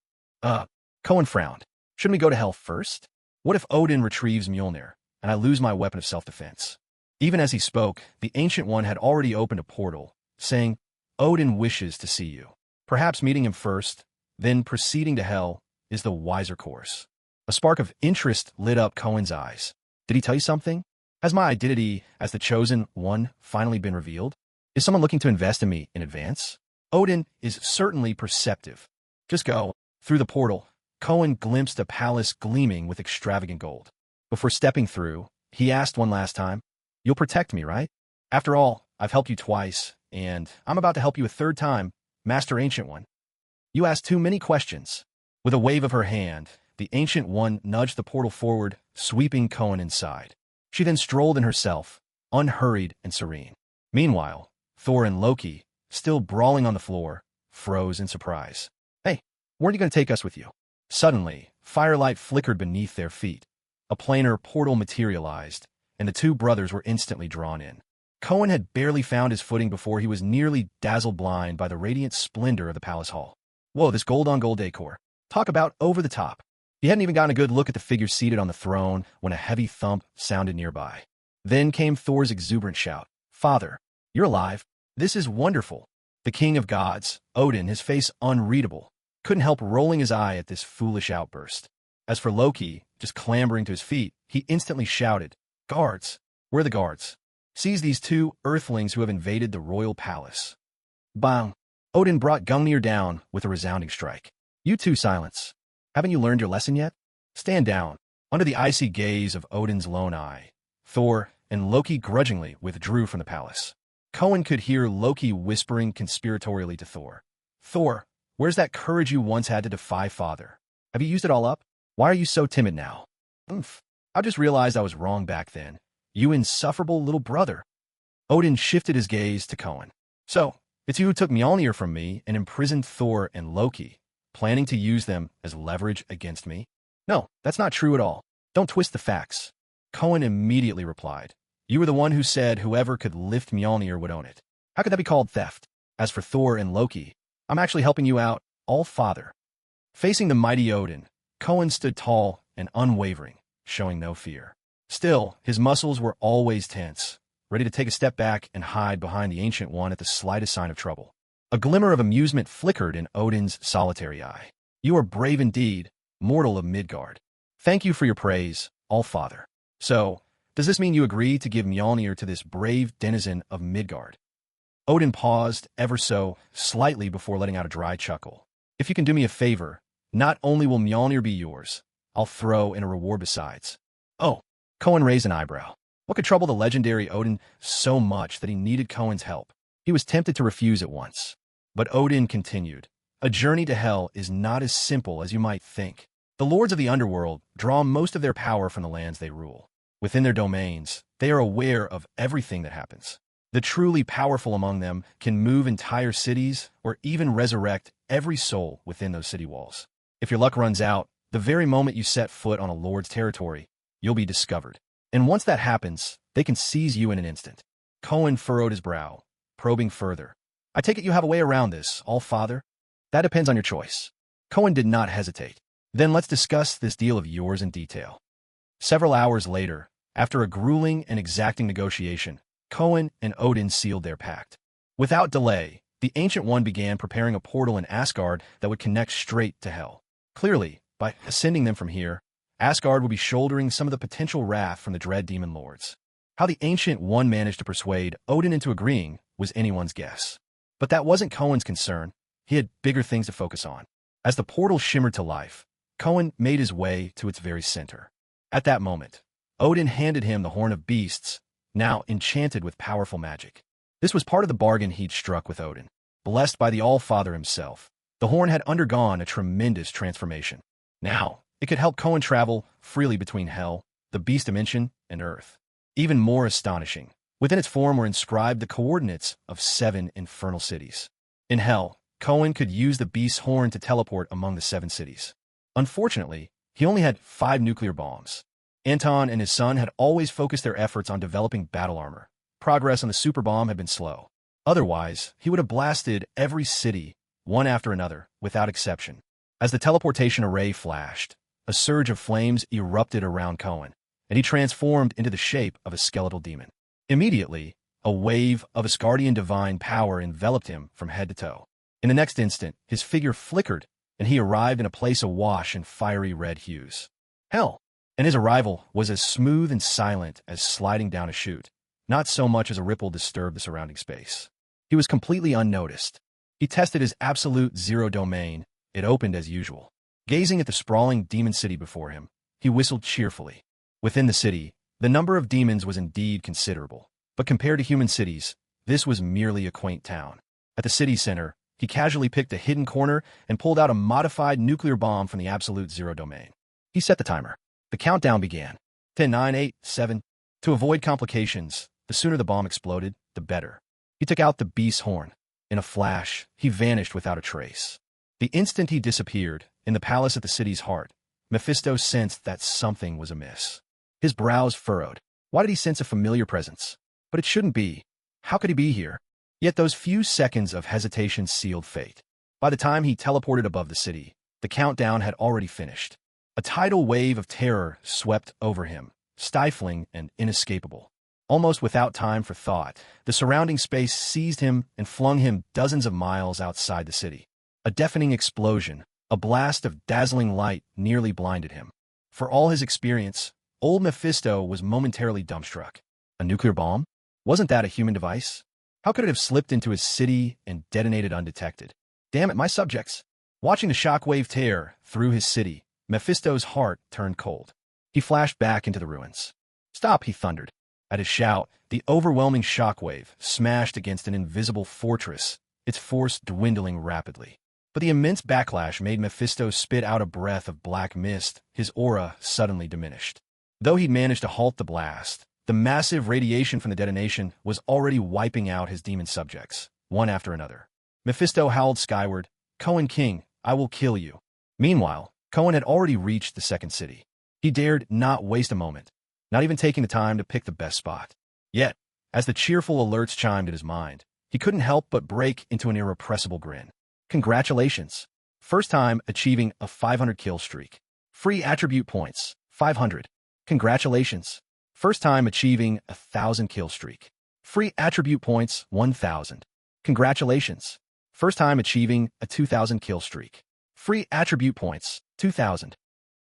Cohen frowned. Shouldn't we go to Hell first? What if Odin retrieves Mjolnir, and I lose my weapon of self-defense? Even as he spoke, the Ancient One had already opened a portal, saying, Odin wishes to see you. Perhaps meeting him first, then proceeding to Hell, is the wiser course. A spark of interest lit up Cohen's eyes. Did he tell you something? Has my identity as the Chosen One finally been revealed? Is someone looking to invest in me in advance? Odin is certainly perceptive. Just go. Through the portal, Cohen glimpsed a palace gleaming with extravagant gold. Before stepping through, he asked one last time, You'll protect me, right? After all, I've helped you twice, and I'm about to help you a third time, Master Ancient One. You asked too many questions. With a wave of her hand, the Ancient One nudged the portal forward, sweeping Cohen inside. She then strolled in herself, unhurried and serene. Meanwhile, Thor and Loki, still brawling on the floor, froze in surprise. Hey, weren't you going to take us with you? Suddenly, firelight flickered beneath their feet. A planar portal materialized, and the two brothers were instantly drawn in. Cohen had barely found his footing before he was nearly dazzled blind by the radiant splendor of the palace hall. Whoa, this gold-on-gold decor. Talk about over the top. He hadn't even gotten a good look at the figure seated on the throne when a heavy thump sounded nearby. Then came Thor's exuberant shout. Father, you're alive. This is wonderful. The king of gods, Odin, his face unreadable, couldn't help rolling his eye at this foolish outburst. As for Loki, just clambering to his feet, he instantly shouted, Guards! Where are the guards? Seize these two earthlings who have invaded the royal palace. Bang! Odin brought Gungnir down with a resounding strike. You two silence. Haven't you learned your lesson yet? Stand down. Under the icy gaze of Odin's lone eye, Thor and Loki grudgingly withdrew from the palace. Cohen could hear Loki whispering conspiratorially to Thor. Thor, where's that courage you once had to defy Father? Have you used it all up? Why are you so timid now? I just realized I was wrong back then. You insufferable little brother. Odin shifted his gaze to Cohen. So, it's you who took Mjolnir from me and imprisoned Thor and Loki, planning to use them as leverage against me? No, that's not true at all. Don't twist the facts. Cohen immediately replied. You were the one who said whoever could lift Mjolnir would own it. How could that be called theft? As for Thor and Loki, I'm actually helping you out, All-Father. Facing the mighty Odin, Cohen stood tall and unwavering, showing no fear. Still, his muscles were always tense, ready to take a step back and hide behind the Ancient One at the slightest sign of trouble. A glimmer of amusement flickered in Odin's solitary eye. You are brave indeed, mortal of Midgard. Thank you for your praise, All-Father. So, does this mean you agree to give Mjolnir to this brave denizen of Midgard? Odin paused ever so slightly before letting out a dry chuckle. If you can do me a favor, not only will Mjolnir be yours, I'll throw in a reward besides. Oh, Cohen raised an eyebrow. What could trouble the legendary Odin so much that he needed Cohen's help? He was tempted to refuse at once. But Odin continued. A journey to hell is not as simple as you might think. The lords of the underworld draw most of their power from the lands they rule. Within their domains, they are aware of everything that happens. The truly powerful among them can move entire cities or even resurrect every soul within those city walls. If your luck runs out, the very moment you set foot on a lord's territory, you'll be discovered. And once that happens, they can seize you in an instant. Cohen furrowed his brow, probing further. I take it you have a way around this, All-Father? That depends on your choice. Cohen did not hesitate. Then let's discuss this deal of yours in detail. Several hours later, after a grueling and exacting negotiation, Cohen and Odin sealed their pact. Without delay, the Ancient One began preparing a portal in Asgard that would connect straight to Hell. Clearly, by ascending them from here, Asgard would be shouldering some of the potential wrath from the dread demon lords. How the Ancient One managed to persuade Odin into agreeing was anyone's guess. But that wasn't Cohen's concern. He had bigger things to focus on. As the portal shimmered to life, Cohen made his way to its very center. At that moment, Odin handed him the Horn of Beasts, now enchanted with powerful magic. This was part of the bargain he'd struck with Odin. Blessed by the All-Father himself, the horn had undergone a tremendous transformation. Now, it could help Cohen travel freely between Hell, the Beast Dimension, and Earth. Even more astonishing, within its form were inscribed the coordinates of 7 infernal cities. In Hell, Cohen could use the Beast's horn to teleport among the 7 cities. Unfortunately, he only had 5 nuclear bombs. Anton and his son had always focused their efforts on developing battle armor. Progress on the super bomb had been slow. Otherwise, he would have blasted every city, one after another, without exception. As the teleportation array flashed, a surge of flames erupted around Cohen, and he transformed into the shape of a skeletal demon. Immediately, a wave of Asgardian divine power enveloped him from head to toe. In the next instant, his figure flickered, and he arrived in a place awash in fiery red hues. Hell! And his arrival was as smooth and silent as sliding down a chute. Not so much as a ripple disturbed the surrounding space. He was completely unnoticed. He tested his absolute zero domain. It opened as usual. Gazing at the sprawling demon city before him, he whistled cheerfully. Within the city, the number of demons was indeed considerable. But compared to human cities, this was merely a quaint town. At the city center, he casually picked a hidden corner and pulled out a modified nuclear bomb from the absolute zero domain. He set the timer. The countdown began. 10, 9, 8, 7. To avoid complications, the sooner the bomb exploded, the better. He took out the beast's horn. In a flash, he vanished without a trace. The instant he disappeared, in the palace at the city's heart, Mephisto sensed that something was amiss. His brows furrowed. Why did he sense a familiar presence? But it shouldn't be. How could he be here? Yet those few seconds of hesitation sealed fate. By the time he teleported above the city, the countdown had already finished. A tidal wave of terror swept over him, stifling and inescapable. Almost without time for thought, the surrounding space seized him and flung him dozens of miles outside the city. A deafening explosion, a blast of dazzling light nearly blinded him. For all his experience, old Mephisto was momentarily dumbstruck. A nuclear bomb? Wasn't that a human device? How could it have slipped into his city and detonated undetected? Damn it, my subjects! Watching the shockwave tear through his city, Mephisto's heart turned cold. He flashed back into the ruins. Stop, he thundered. At his shout, the overwhelming shockwave smashed against an invisible fortress, its force dwindling rapidly. But the immense backlash made Mephisto spit out a breath of black mist. His aura suddenly diminished. Though he'd managed to halt the blast, the massive radiation from the detonation was already wiping out his demon subjects, one after another. Mephisto howled skyward, "Cohen King, I will kill you." Meanwhile, Cohen had already reached the second city. He dared not waste a moment, not even taking the time to pick the best spot. Yet, as the cheerful alerts chimed in his mind, he couldn't help but break into an irrepressible grin. Congratulations! First time achieving a 500 kill streak. Free attribute points, 500. Congratulations! First time achieving a 1,000 kill streak. Free attribute points, 1,000. Congratulations! First time achieving a 2,000 kill streak. Free attribute points, 2,000.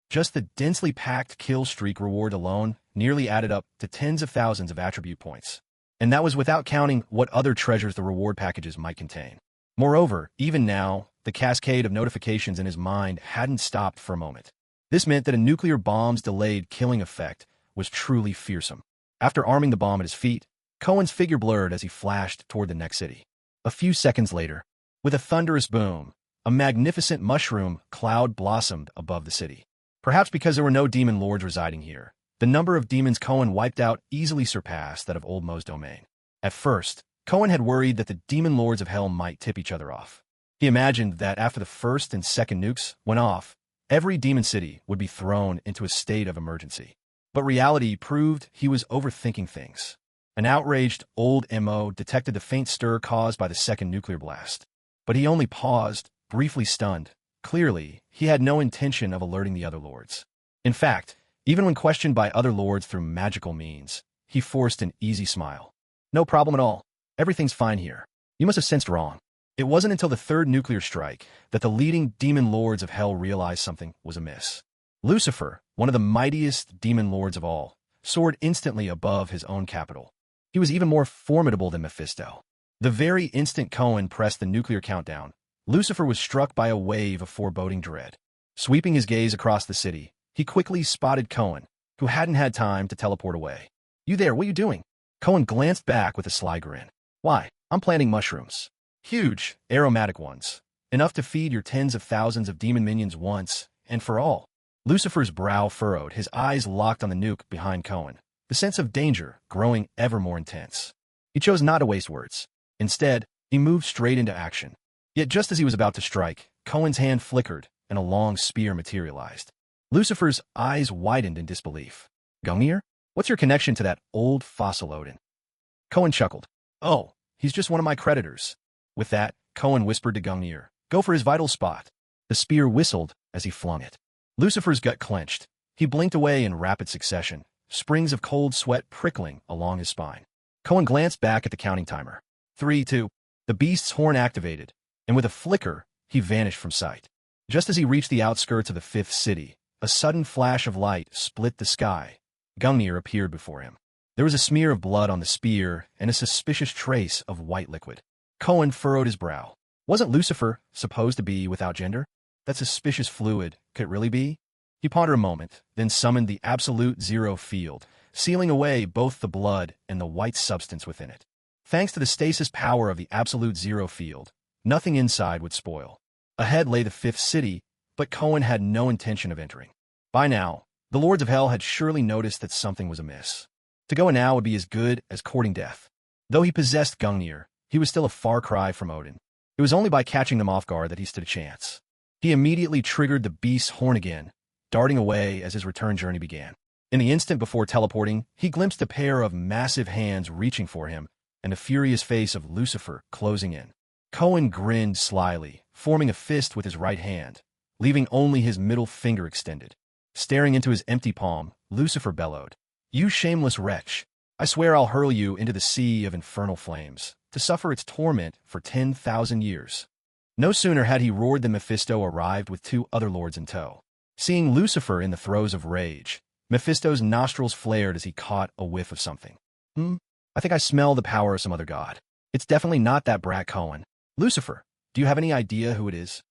Just the densely packed kill streak reward alone nearly added up to tens of thousands of attribute points. And that was without counting what other treasures the reward packages might contain. Moreover, even now, the cascade of notifications in his mind hadn't stopped for a moment. This meant that a nuclear bomb's delayed killing effect was truly fearsome. After arming the bomb at his feet, Cohen's figure blurred as he flashed toward the next city. A few seconds later, with a thunderous boom, a magnificent mushroom cloud blossomed above the city. Perhaps because there were no demon lords residing here, the number of demons Cohen wiped out easily surpassed that of Old Mo's domain. At first, Cohen had worried that the demon lords of hell might tip each other off. He imagined that after the first and second nukes went off, every demon city would be thrown into a state of emergency. But reality proved he was overthinking things. An outraged old MO detected the faint stir caused by the second nuclear blast. But he only paused, briefly stunned. Clearly, he had no intention of alerting the other lords. In fact, even when questioned by other lords through magical means, he forced an easy smile. "No problem at all. Everything's fine here. You must have sensed wrong." It wasn't until the third nuclear strike that the leading demon lords of hell realized something was amiss. Lucifer, one of the mightiest demon lords of all, soared instantly above his own capital. He was even more formidable than Mephisto. The very instant Cohen pressed the nuclear countdown, Lucifer was struck by a wave of foreboding dread. Sweeping his gaze across the city, he quickly spotted Cohen, who hadn't had time to teleport away. "You there, what are you doing?" Cohen glanced back with a sly grin. "Why, I'm planting mushrooms. Huge, aromatic ones. Enough to feed your tens of thousands of demon minions once and for all." Lucifer's brow furrowed, his eyes locked on the nuke behind Cohen, the sense of danger growing ever more intense. He chose not to waste words. Instead, he moved straight into action. Yet just as he was about to strike, Cohen's hand flickered and a long spear materialized. Lucifer's eyes widened in disbelief. "Gungnir? What's your connection to that old fossil Odin?" Cohen chuckled. "Oh, he's just one of my creditors." With that, Cohen whispered to Gungnir, "Go for his vital spot." The spear whistled as he flung it. Lucifer's gut clenched. He blinked away in rapid succession, springs of cold sweat prickling along his spine. Cohen glanced back at the counting timer. 3, 2. The beast's horn activated, and with a flicker, he vanished from sight. Just as he reached the outskirts of the fifth city, a sudden flash of light split the sky. Gungnir appeared before him. There was a smear of blood on the spear and a suspicious trace of white liquid. Cohen furrowed his brow. Wasn't Lucifer supposed to be without gender? That suspicious fluid, could it really be? He pondered a moment, then summoned the absolute zero field, sealing away both the blood and the white substance within it. Thanks to the stasis power of the absolute zero field, nothing inside would spoil. Ahead lay the fifth city, but Cohen had no intention of entering. By now, the Lords of Hell had surely noticed that something was amiss. To go now would be as good as courting death. Though he possessed Gungnir, he was still a far cry from Odin. It was only by catching them off guard that he stood a chance. He immediately triggered the beast's horn again, darting away as his return journey began. In the instant before teleporting, he glimpsed a pair of massive hands reaching for him and the furious face of Lucifer closing in. Cohen grinned slyly, forming a fist with his right hand, leaving only his middle finger extended. Staring into his empty palm, Lucifer bellowed, "You shameless wretch! I swear I'll hurl you into the sea of infernal flames, to suffer its torment for 10,000 years." No sooner had he roared than Mephisto arrived with 2 other lords in tow. Seeing Lucifer in the throes of rage, Mephisto's nostrils flared as he caught a whiff of something. I think I smell the power of some other god." It's definitely not that brat Cohen. Lucifer, do you have any idea who it is?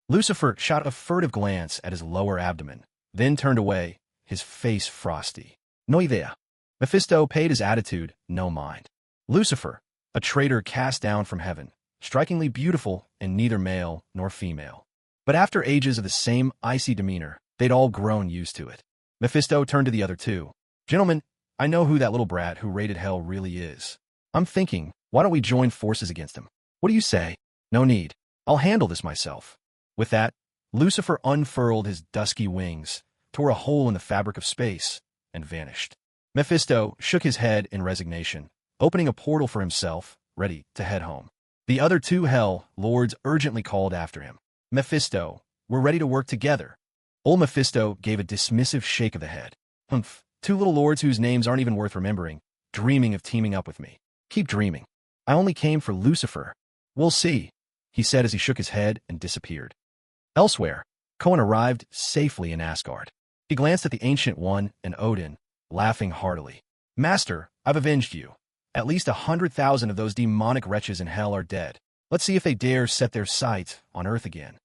Lucifer shot a furtive glance at his lower abdomen, then turned away, his face frosty. No idea. Mephisto paid his attitude no mind. Lucifer, a traitor cast down from heaven, strikingly beautiful and neither male nor female. But after ages of the same icy demeanor, they'd all grown used to it. Mephisto turned to the other two. Gentlemen, I know who that little brat who raided hell really is. I'm thinking, why don't we join forces against him? What do you say? No need. I'll handle this myself. With that, Lucifer unfurled his dusky wings, tore a hole in the fabric of space, and vanished. Mephisto shook his head in resignation, opening a portal for himself, ready to head home. The other two Hell Lords urgently called after him. Mephisto, we're ready to work together. Old Mephisto gave a dismissive shake of the head. Humph, two little lords whose names aren't even worth remembering, dreaming of teaming up with me. Keep dreaming. I only came for Lucifer. We'll see, he said as he shook his head and disappeared. Elsewhere, Cohen arrived safely in Asgard. He glanced at the Ancient One and Odin, laughing heartily. Master, I've avenged you. At least 100,000 of those demonic wretches in hell are dead. Let's see if they dare set their sight on Earth again.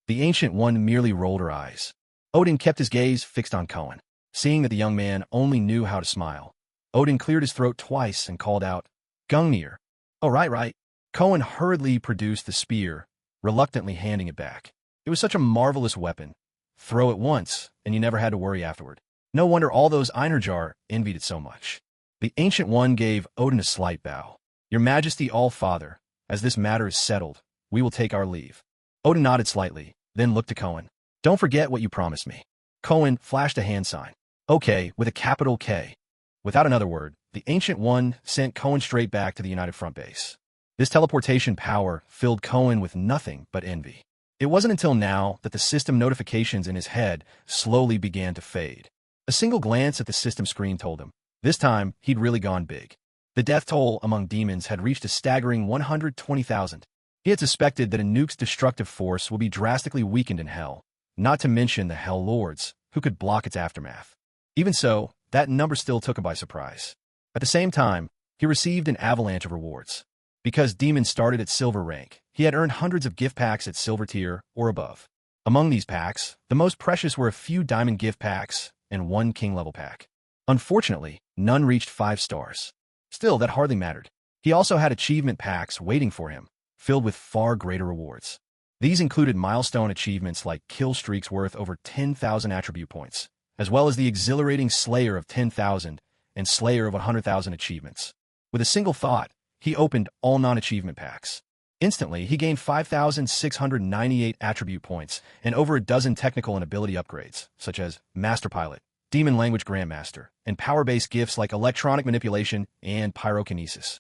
The Ancient One merely rolled her eyes. Odin kept his gaze fixed on Cohen. Seeing that the young man only knew how to smile, Odin cleared his throat twice and called out, Gungnir. Oh, right. Cohen hurriedly produced the spear, reluctantly handing it back. It was such a marvelous weapon. Throw it once, and you never had to worry afterward. No wonder all those Einherjar envied it so much. The Ancient One gave Odin a slight bow. Your Majesty All-Father, as this matter is settled, we will take our leave. Odin nodded slightly, then looked to Cohen. Don't forget what you promised me. Cohen flashed a hand sign. Okay, with a capital K. Without another word, the Ancient One sent Cohen straight back to the United Front base. This teleportation power filled Cohen with nothing but envy. It wasn't until now that the system notifications in his head slowly began to fade. A single glance at the system screen told him, this time he'd really gone big. The death toll among demons had reached a staggering 120,000. He had suspected that a nuke's destructive force would be drastically weakened in Hell, not to mention the Hell Lords, who could block its aftermath. Even so, that number still took him by surprise. At the same time, he received an avalanche of rewards. Because demons started at silver rank, he had earned hundreds of gift packs at silver tier or above. Among these packs, the most precious were a few diamond gift packs and one king level pack. Unfortunately, none reached 5 stars. Still, that hardly mattered. He also had achievement packs waiting for him, filled with far greater rewards. These included milestone achievements like kill streaks worth over 10,000 attribute points, as well as the exhilarating Slayer of 10,000 and Slayer of 100,000 achievements. With a single thought, he opened all non-achievement packs. Instantly, he gained 5,698 attribute points and over a dozen technical and ability upgrades, such as Master Pilot, Demon Language Grandmaster, and power-based gifts like Electronic Manipulation and Pyrokinesis.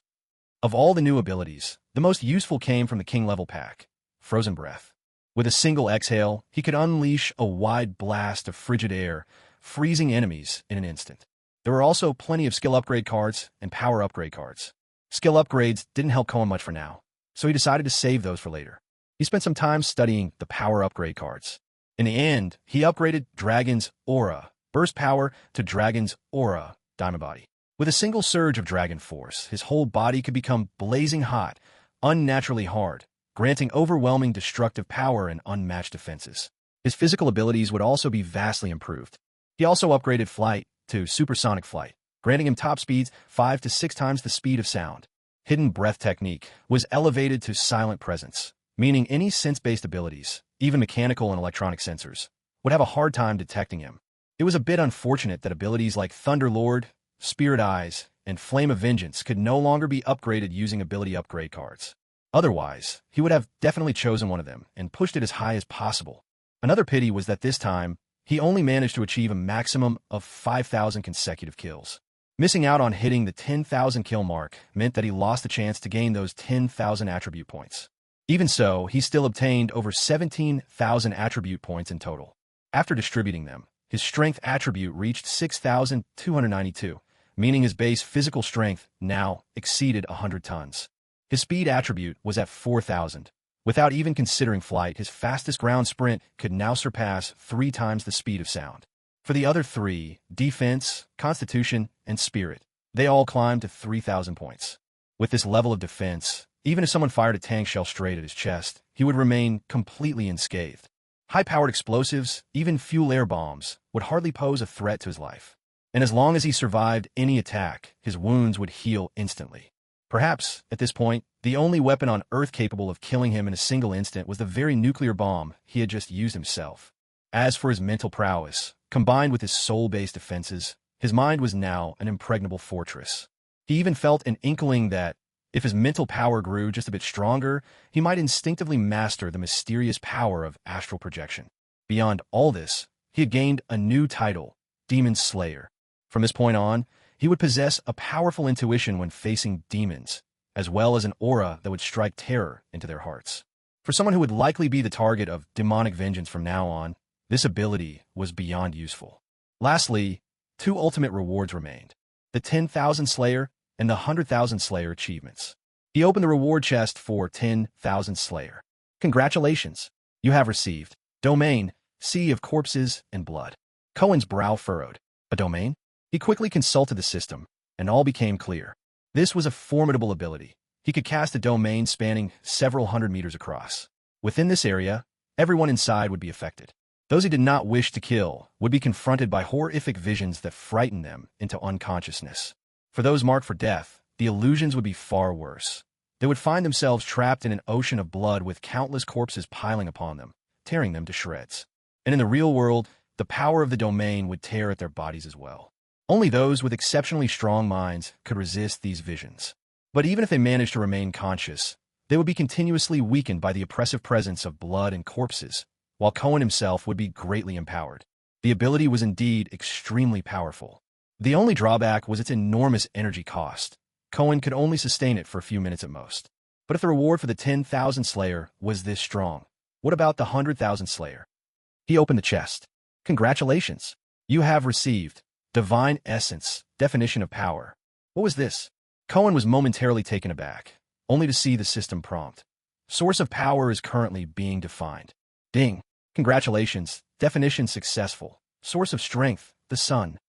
Of all the new abilities, the most useful came from the King-level pack, Frozen Breath. With a single exhale, he could unleash a wide blast of frigid air, freezing enemies in an instant. There were also plenty of skill upgrade cards and power upgrade cards. Skill upgrades didn't help Cohen much for now, so he decided to save those for later. He spent some time studying the power upgrade cards. In the end, he upgraded Dragon's Aura, Burst Power, to Dragon's Aura, Diamond Body. With a single surge of Dragon Force, his whole body could become blazing hot, unnaturally hard, granting overwhelming destructive power and unmatched defenses. His physical abilities would also be vastly improved. He also upgraded Flight to Supersonic Flight, granting him top speeds 5 to 6 times the speed of sound. Hidden Breath Technique was elevated to Silent Presence, meaning any sense-based abilities, even mechanical and electronic sensors, would have a hard time detecting him. It was a bit unfortunate that abilities like Thunder Lord, Spirit Eyes, and Flame of Vengeance could no longer be upgraded using ability upgrade cards. Otherwise, he would have definitely chosen one of them and pushed it as high as possible. Another pity was that this time, he only managed to achieve a maximum of 5,000 consecutive kills. Missing out on hitting the 10,000 kill mark meant that he lost the chance to gain those 10,000 attribute points. Even so, he still obtained over 17,000 attribute points in total. After distributing them, his strength attribute reached 6,292, meaning his base physical strength now exceeded 100 tons. His speed attribute was at 4,000. Without even considering flight, his fastest ground sprint could now surpass 3 times the speed of sound. For the other 3, defense, constitution, and spirit, they all climbed to 3,000 points. With this level of defense, even if someone fired a tank shell straight at his chest, he would remain completely unscathed. High-powered explosives, even fuel air bombs, would hardly pose a threat to his life. And as long as he survived any attack, his wounds would heal instantly. Perhaps, at this point, the only weapon on Earth capable of killing him in a single instant was the very nuclear bomb he had just used himself. As for his mental prowess, combined with his soul-based defenses, his mind was now an impregnable fortress. He even felt an inkling that, if his mental power grew just a bit stronger, he might instinctively master the mysterious power of astral projection. Beyond all this, he had gained a new title, Demon Slayer. From this point on, he would possess a powerful intuition when facing demons, as well as an aura that would strike terror into their hearts. For someone who would likely be the target of demonic vengeance from now on, this ability was beyond useful. Lastly, two ultimate rewards remained: the 10,000 Slayer and the 100,000 Slayer achievements. He opened the reward chest for 10,000 Slayer. Congratulations! You have received Domain, Sea of Corpses and Blood. Cohen's brow furrowed. A domain? He quickly consulted the system, and all became clear. This was a formidable ability. He could cast a domain spanning several hundred meters across. Within this area, everyone inside would be affected. Those he did not wish to kill would be confronted by horrific visions that frightened them into unconsciousness. For those marked for death, the illusions would be far worse. They would find themselves trapped in an ocean of blood with countless corpses piling upon them, tearing them to shreds. And in the real world, the power of the domain would tear at their bodies as well. Only those with exceptionally strong minds could resist these visions. But even if they managed to remain conscious, they would be continuously weakened by the oppressive presence of blood and corpses, while Cohen himself would be greatly empowered. The ability was indeed extremely powerful. The only drawback was its enormous energy cost. Cohen could only sustain it for a few minutes at most. But if the reward for the 10,000 Slayer was this strong, what about the 100,000 Slayer? He opened the chest. Congratulations! You have received Divine Essence, Definition of Power. What was this? Cohen was momentarily taken aback, only to see the system prompt. Source of power is currently being defined. Ding! Congratulations, definition successful. Source of strength, the sun.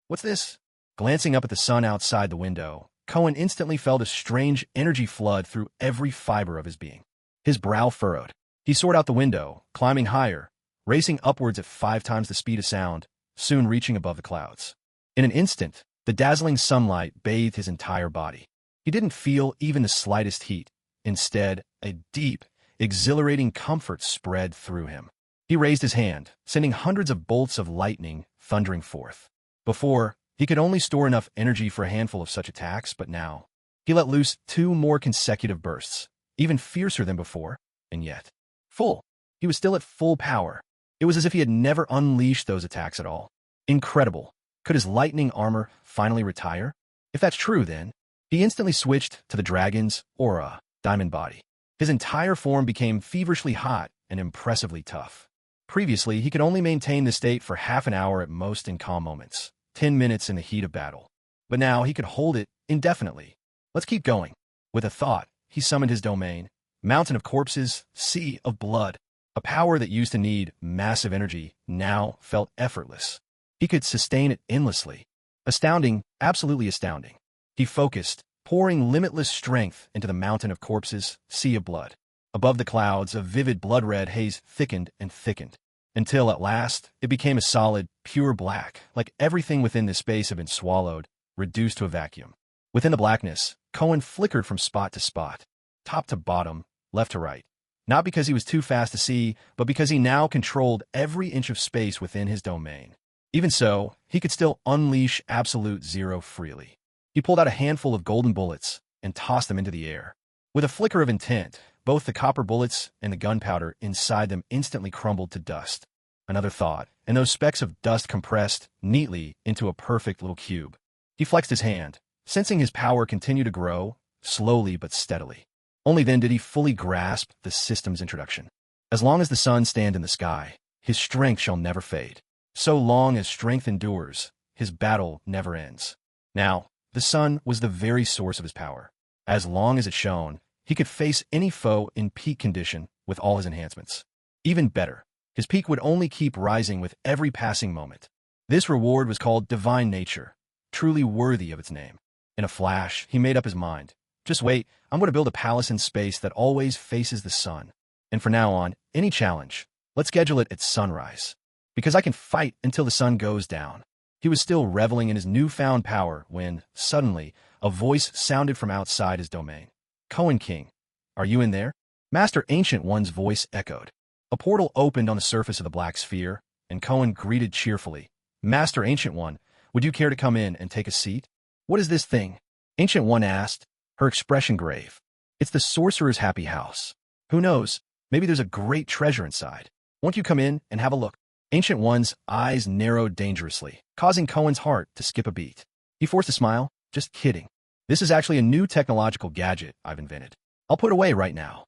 What's this? Glancing up at the sun outside the window, Cohen instantly felt a strange energy flood through every fiber of his being. His brow furrowed. He soared out the window, climbing higher, racing upwards at 5 times the speed of sound, soon reaching above the clouds. In an instant, the dazzling sunlight bathed his entire body. He didn't feel even the slightest heat. Instead, a deep, exhilarating comfort spread through him. He raised his hand, sending hundreds of bolts of lightning thundering forth. Before, he could only store enough energy for a handful of such attacks, but now, he let loose 2 more consecutive bursts, even fiercer than before, and yet, full. He was still at full power. It was as if he had never unleashed those attacks at all. Incredible. Could his lightning armor finally retire? If that's true, then, he instantly switched to the dragon's aura, diamond body. His entire form became feverishly hot and impressively tough. Previously, he could only maintain this state for half an hour at most in calm moments, 10 minutes in the heat of battle. But now he could hold it indefinitely. Let's keep going. With a thought, he summoned his domain, Mountain of Corpses, Sea of Blood. A power that used to need massive energy now felt effortless. He could sustain it endlessly. Astounding, absolutely astounding. He focused, pouring limitless strength into the Mountain of Corpses, Sea of Blood. Above the clouds, a vivid blood-red haze thickened and thickened, until at last it became a solid, pure black, like everything within this space had been swallowed, reduced to a vacuum. Within the blackness, Cohen flickered from spot to spot, top to bottom, left to right. Not because he was too fast to see, but because he now controlled every inch of space within his domain. Even so, he could still unleash absolute zero freely. He pulled out a handful of golden bullets and tossed them into the air. With a flicker of intent, both the copper bullets and the gunpowder inside them instantly crumbled to dust. Another thought, and those specks of dust compressed neatly into a perfect little cube. He flexed his hand, sensing his power continue to grow, slowly but steadily. Only then did he fully grasp the system's introduction. As long as the sun stand in the sky, his strength shall never fade. So long as strength endures, his battle never ends. Now, the sun was the very source of his power. As long as it shone, he could face any foe in peak condition with all his enhancements. Even better, his peak would only keep rising with every passing moment. This reward was called Divine Nature, truly worthy of its name. In a flash, he made up his mind. Just wait, I'm going to build a palace in space that always faces the sun. And from now on, any challenge, let's schedule it at sunrise. Because I can fight until the sun goes down. He was still reveling in his newfound power when, suddenly, a voice sounded from outside his domain. Cohen King, are you in there? Master Ancient One's voice echoed. A portal opened on the surface of the black sphere, and Cohen greeted cheerfully. Master Ancient One, would you care to come in and take a seat? What is this thing? Ancient One asked, her expression grave. It's the sorcerer's happy house. Who knows? Maybe there's a great treasure inside. Won't you come in and have a look? Ancient One's eyes narrowed dangerously, causing Cohen's heart to skip a beat. He forced a smile. Just kidding. This is actually a new technological gadget I've invented. I'll put it away right now.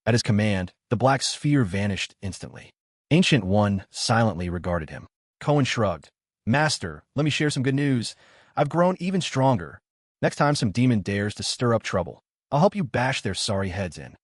At his command, the black sphere vanished instantly. Ancient One silently regarded him. Cohen shrugged. Master, let me share some good news. I've grown even stronger. Next time some demon dares to stir up trouble, I'll help you bash their sorry heads in.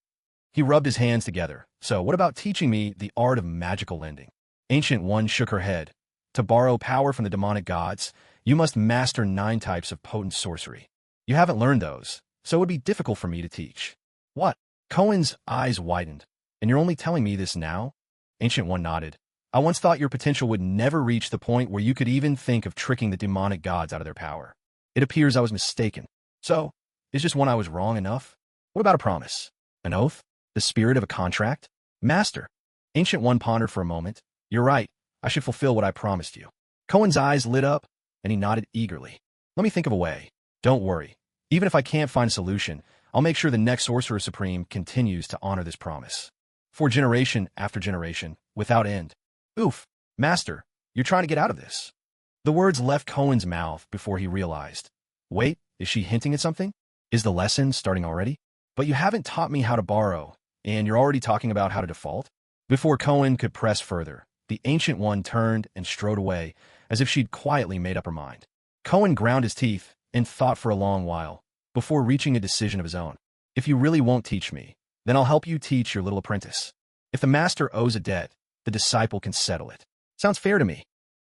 He rubbed his hands together. So what about teaching me the art of magical lending? Ancient One shook her head. To borrow power from the demonic gods, you must master 9 types of potent sorcery. You haven't learned those, so it would be difficult for me to teach. What? Cohen's eyes widened. And you're only telling me this now? Ancient One nodded. I once thought your potential would never reach the point where you could even think of tricking the demonic gods out of their power. It appears I was mistaken. So, is just when I was wrong enough? What about a promise? An oath? The spirit of a contract? Master. Ancient One pondered for a moment. You're right. I should fulfill what I promised you. Cohen's eyes lit up, and he nodded eagerly. Let me think of a way. Don't worry. Even if I can't find a solution, I'll make sure the next Sorcerer Supreme continues to honor this promise. For generation after generation, without end. Oof, Master, you're trying to get out of this. The words left Cohen's mouth before he realized. Wait, is she hinting at something? Is the lesson starting already? But you haven't taught me how to borrow, and you're already talking about how to default? Before Cohen could press further, the Ancient One turned and strode away, as if she'd quietly made up her mind. Cohen ground his teeth and thought for a long while, before reaching a decision of his own. If you really won't teach me, then I'll help you teach your little apprentice. If the master owes a debt, the disciple can settle it. Sounds fair to me.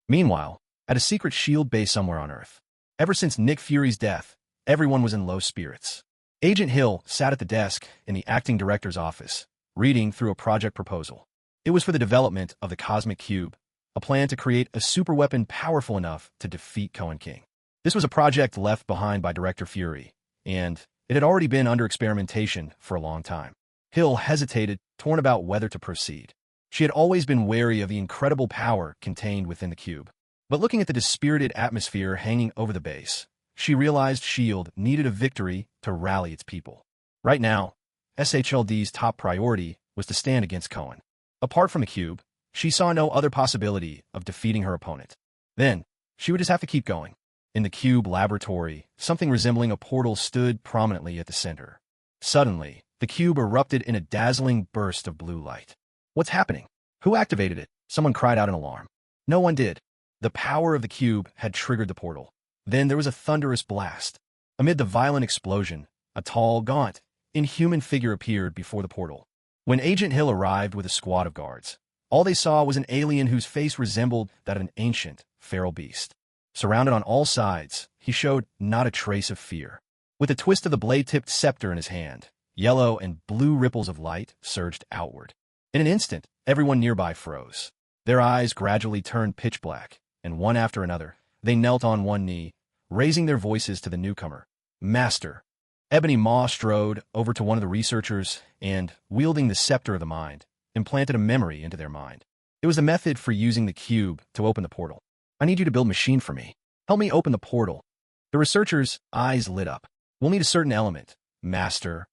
Meanwhile, at a secret shield base somewhere on Earth, ever since Nick Fury's death, everyone was in low spirits. Agent Hill sat at the desk in the acting director's office, reading through a project proposal. It was for the development of the Cosmic Cube, a plan to create a superweapon powerful enough to defeat Cohen King. This was a project left behind by Director Fury, and it had already been under experimentation for a long time. Hill hesitated, torn about whether to proceed. She had always been wary of the incredible power contained within the cube. But looking at the dispirited atmosphere hanging over the base, she realized S.H.I.E.L.D. needed a victory to rally its people. Right now, SHLD's top priority was to stand against Cohen. Apart from the cube, she saw no other possibility of defeating her opponent. Then, she would just have to keep going. In the cube laboratory, something resembling a portal stood prominently at the center. Suddenly, the cube erupted in a dazzling burst of blue light. What's happening? Who activated it? Someone cried out in alarm. No one did. The power of the cube had triggered the portal. Then there was a thunderous blast. Amid the violent explosion, a tall, gaunt, inhuman figure appeared before the portal. When Agent Hill arrived with a squad of guards, all they saw was an alien whose face resembled that of an ancient, feral beast. Surrounded on all sides, he showed not a trace of fear. With a twist of the blade-tipped scepter in his hand, yellow and blue ripples of light surged outward. In an instant, everyone nearby froze. Their eyes gradually turned pitch black, and one after another, they knelt on one knee, raising their voices to the newcomer. Master. Ebony Maw strode over to one of the researchers and, wielding the scepter of the mind, implanted a memory into their mind. It was the method for using the cube to open the portal. I need you to build a machine for me. Help me open the portal. The researcher's eyes lit up. We'll need a certain element, Master.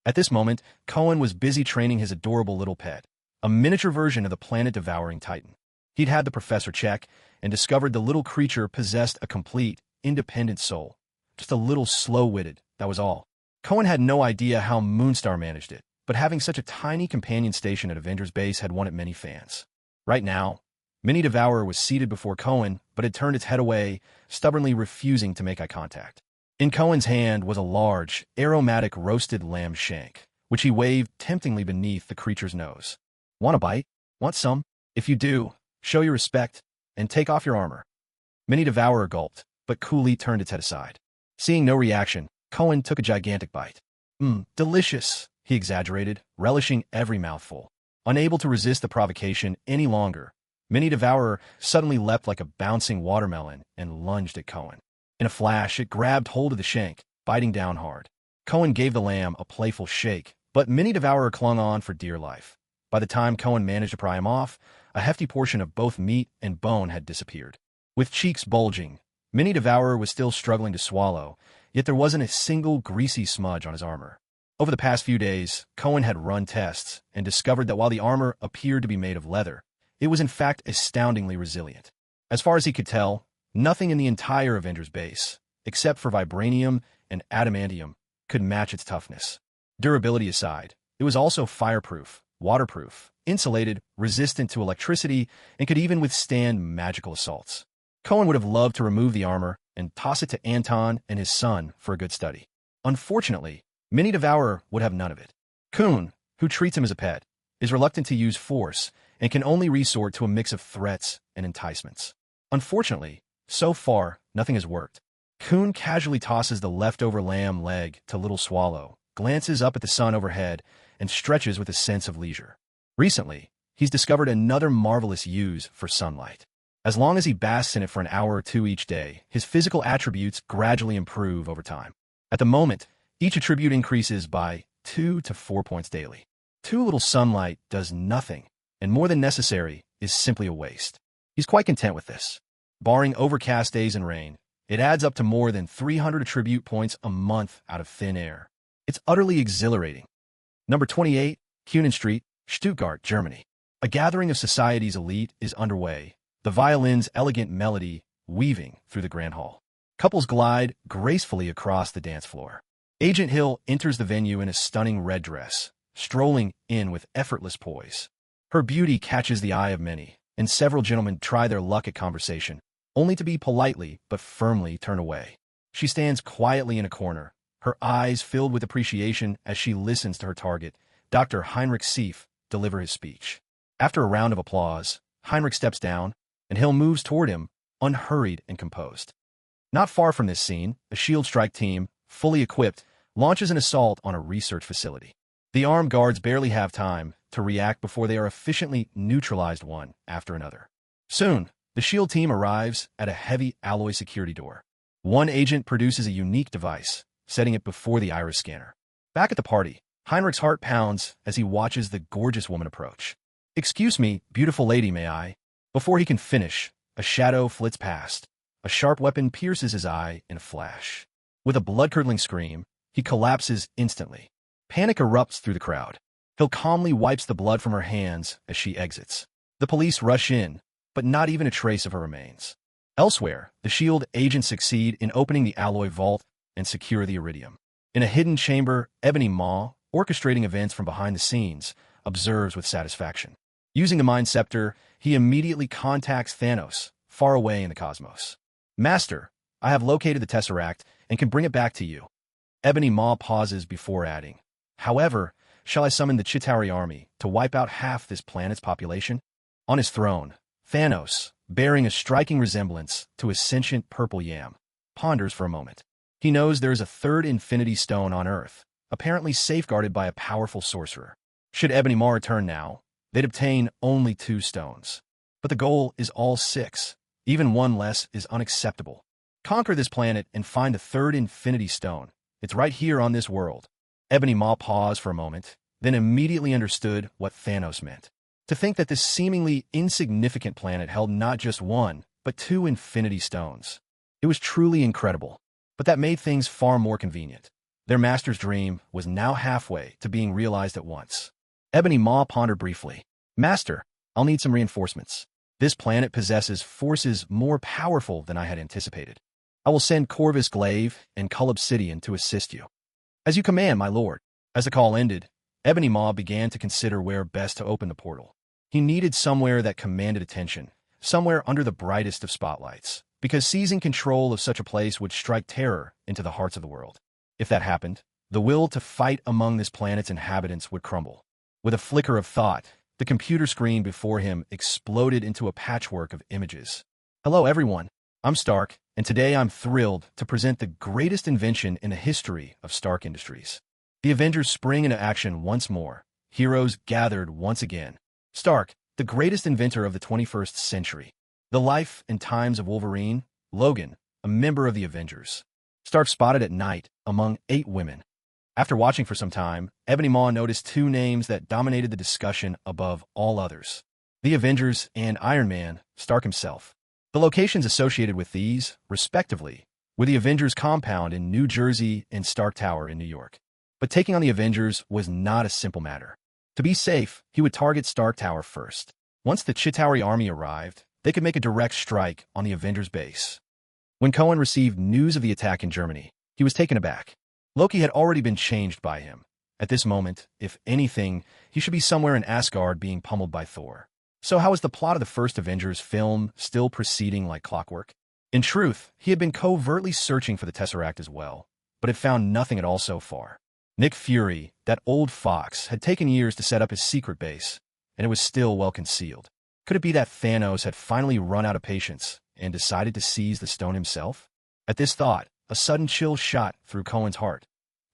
At this moment, Cohen was busy training his adorable little pet, a miniature version of the planet-devouring Titan. He'd had the professor check and discovered the little creature possessed a complete, independent soul. Just a little slow-witted, that was all. Cohen had no idea how Moonstar managed it, but having such a tiny companion station at Avengers Base had won it many fans. Right now, Mini Devourer was seated before Cohen, but had turned its head away, stubbornly refusing to make eye contact. In Cohen's hand was a large, aromatic roasted lamb shank, which he waved temptingly beneath the creature's nose. Want a bite? Want some? If you do, show your respect, and take off your armor. Mini Devourer gulped, but coolly turned its head aside. Seeing no reaction, Cohen took a gigantic bite. Delicious, he exaggerated, relishing every mouthful. Unable to resist the provocation any longer, Mini Devourer suddenly leapt like a bouncing watermelon and lunged at Cohen. In a flash, it grabbed hold of the shank, biting down hard. Cohen gave the lamb a playful shake, but Mini Devourer clung on for dear life. By the time Cohen managed to pry him off, a hefty portion of both meat and bone had disappeared. With cheeks bulging, Mini Devourer was still struggling to swallow, yet there wasn't a single greasy smudge on his armor. Over the past few days, Cohen had run tests and discovered that while the armor appeared to be made of leather, it was in fact astoundingly resilient. As far as he could tell, nothing in the entire Avengers base, except for vibranium and adamantium, could match its toughness. Durability aside, it was also fireproof, waterproof, insulated, resistant to electricity, and could even withstand magical assaults. Cohen would have loved to remove the armor and toss it to Anton and his son for a good study. Unfortunately, Mini Devourer would have none of it. Coon, who treats him as a pet, is reluctant to use force and can only resort to a mix of threats and enticements. Unfortunately, so far, nothing has worked. Coon casually tosses the leftover lamb leg to Little Swallow, glances up at the sun overhead, and stretches with a sense of leisure. Recently, he's discovered another marvelous use for sunlight. As long as he basks in it for an hour or two each day, his physical attributes gradually improve over time. At the moment, each attribute increases by 2 to 4 points daily. Too little sunlight does nothing, and more than necessary is simply a waste. He's quite content with this. Barring overcast days and rain, it adds up to more than 300 attribute points a month out of thin air. It's utterly exhilarating. Number 28, Kuhnen Street, Stuttgart, Germany. A gathering of society's elite is underway, the violin's elegant melody weaving through the grand hall. Couples glide gracefully across the dance floor. Agent Hill enters the venue in a stunning red dress, strolling in with effortless poise. Her beauty catches the eye of many, and several gentlemen try their luck at conversation, only to be politely but firmly turned away. She stands quietly in a corner, her eyes filled with appreciation as she listens to her target, Dr. Heinrich Seif, deliver his speech. After a round of applause, Heinrich steps down, and Hill moves toward him, unhurried and composed. Not far from this scene, a shield strike team, fully equipped, launches an assault on a research facility. The armed guards barely have time to react before they are efficiently neutralized one after another. Soon, the shield team arrives at a heavy alloy security door. One agent produces a unique device, setting it before the iris scanner. Back at the party, Heinrich's heart pounds as he watches the gorgeous woman approach. "Excuse me, beautiful lady, may I?" Before he can finish, a shadow flits past. A sharp weapon pierces his eye in a flash. With a blood-curdling scream, he collapses instantly. Panic erupts through the crowd. Hill calmly wipes the blood from her hands as she exits. The police rush in, but not even a trace of her remains. Elsewhere, the SHIELD agents succeed in opening the alloy vault and secure the iridium. In a hidden chamber, Ebony Maw, orchestrating events from behind the scenes, observes with satisfaction. Using the Mind Scepter, he immediately contacts Thanos, far away in the cosmos. "Master, I have located the Tesseract and can bring it back to you." Ebony Maw pauses before adding, "However, shall I summon the Chitauri army to wipe out half this planet's population?" On his throne, Thanos, bearing a striking resemblance to a sentient purple yam, ponders for a moment. He knows there is a third Infinity Stone on Earth, apparently safeguarded by a powerful sorcerer. Should Ebony Maw return now, they'd obtain only 2 stones. But the goal is all 6. Even one less is unacceptable. Conquer this planet and find the third Infinity Stone. It's right here on this world. Ebony Maw paused for a moment, then immediately understood what Thanos meant. To think that this seemingly insignificant planet held not just 1, but 2 Infinity Stones. It was truly incredible. But that made things far more convenient. Their master's dream was now halfway to being realized at once. Ebony Maw pondered briefly. "Master, I'll need some reinforcements. This planet possesses forces more powerful than I had anticipated. I will send Corvus Glaive and Cull Obsidian to assist you." "As you command, my lord." As the call ended, Ebony Maw began to consider where best to open the portal. He needed somewhere that commanded attention, somewhere under the brightest of spotlights, because seizing control of such a place would strike terror into the hearts of the world. If that happened, the will to fight among this planet's inhabitants would crumble. With a flicker of thought, the computer screen before him exploded into a patchwork of images. "Hello, everyone. I'm Stark, and today I'm thrilled to present the greatest invention in the history of Stark Industries. The Avengers spring into action once more, heroes gathered once again. Stark, the greatest inventor of the 21st century. The life and times of Wolverine, Logan, a member of the Avengers. Stark spotted at night among 8 women. After watching for some time, Ebony Maw noticed 2 names that dominated the discussion above all others. The Avengers and Iron Man, Stark himself. The locations associated with these, respectively, were the Avengers compound in New Jersey and Stark Tower in New York. But taking on the Avengers was not a simple matter. To be safe, he would target Stark Tower first. Once the Chitauri army arrived, they could make a direct strike on the Avengers base. When Cohen received news of the attack in Germany, he was taken aback. Loki had already been changed by him. At this moment, if anything, he should be somewhere in Asgard being pummeled by Thor. So how was the plot of the first Avengers film still proceeding like clockwork? In truth, he had been covertly searching for the Tesseract as well, but had found nothing at all so far. Nick Fury, that old fox, had taken years to set up his secret base, and it was still well concealed. Could it be that Thanos had finally run out of patience and decided to seize the stone himself? At this thought, a sudden chill shot through Cohen's heart.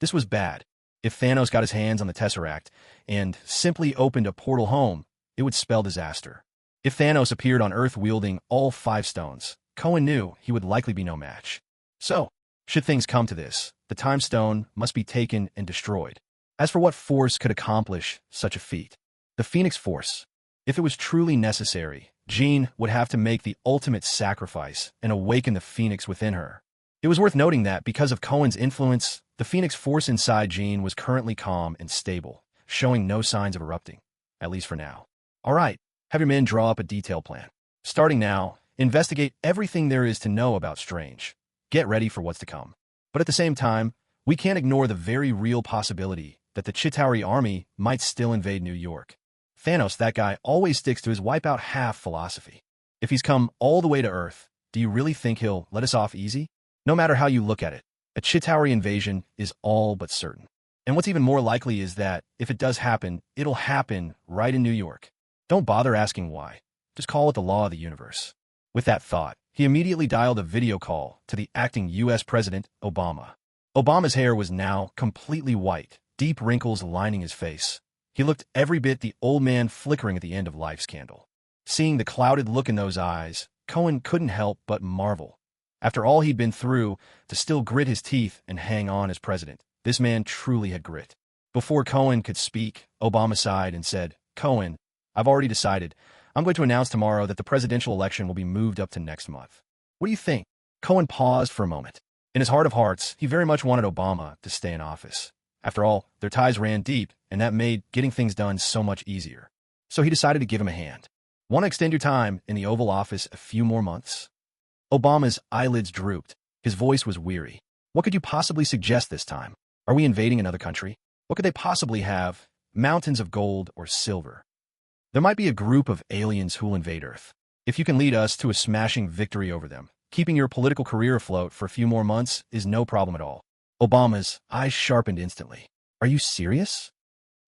This was bad. If Thanos got his hands on the Tesseract and simply opened a portal home, it would spell disaster. If Thanos appeared on Earth wielding all 5 stones, Cohen knew he would likely be no match. So, should things come to this, the Time Stone must be taken and destroyed. As for what force could accomplish such a feat? The Phoenix Force. If it was truly necessary, Jean would have to make the ultimate sacrifice and awaken the Phoenix within her. It was worth noting that because of Cohen's influence, the Phoenix Force inside Jean was currently calm and stable, showing no signs of erupting, at least for now. All right, have your men draw up a detailed plan. Starting now, investigate everything there is to know about Strange. Get ready for what's to come. But at the same time, we can't ignore the very real possibility that the Chitauri army might still invade New York. Thanos, that guy, always sticks to his wipe out half philosophy. If he's come all the way to Earth, do you really think he'll let us off easy? No matter how you look at it, a Chitauri invasion is all but certain. And what's even more likely is that, if it does happen, it'll happen right in New York. Don't bother asking why. Just call it the law of the universe. With that thought, he immediately dialed a video call to the acting U.S. President, Obama. Obama's hair was now completely white, deep wrinkles lining his face. He looked every bit the old man flickering at the end of life's candle. Seeing the clouded look in those eyes, Cohen couldn't help but marvel. After all he'd been through, to still grit his teeth and hang on as president, this man truly had grit. Before Cohen could speak, Obama sighed and said, "Cohen, I've already decided. I'm going to announce tomorrow that the presidential election will be moved up to next month. What do you think?" Cohen paused for a moment. In his heart of hearts, he very much wanted Obama to stay in office. After all, their ties ran deep, and that made getting things done so much easier. So he decided to give him a hand. Want to extend your time in the Oval Office a few more months? Obama's eyelids drooped. His voice was weary. What could you possibly suggest this time? Are we invading another country? What could they possibly have? Mountains of gold or silver? There might be a group of aliens who'll invade Earth. If you can lead us to a smashing victory over them, keeping your political career afloat for a few more months is no problem at all. Obama's eyes sharpened instantly. Are you serious?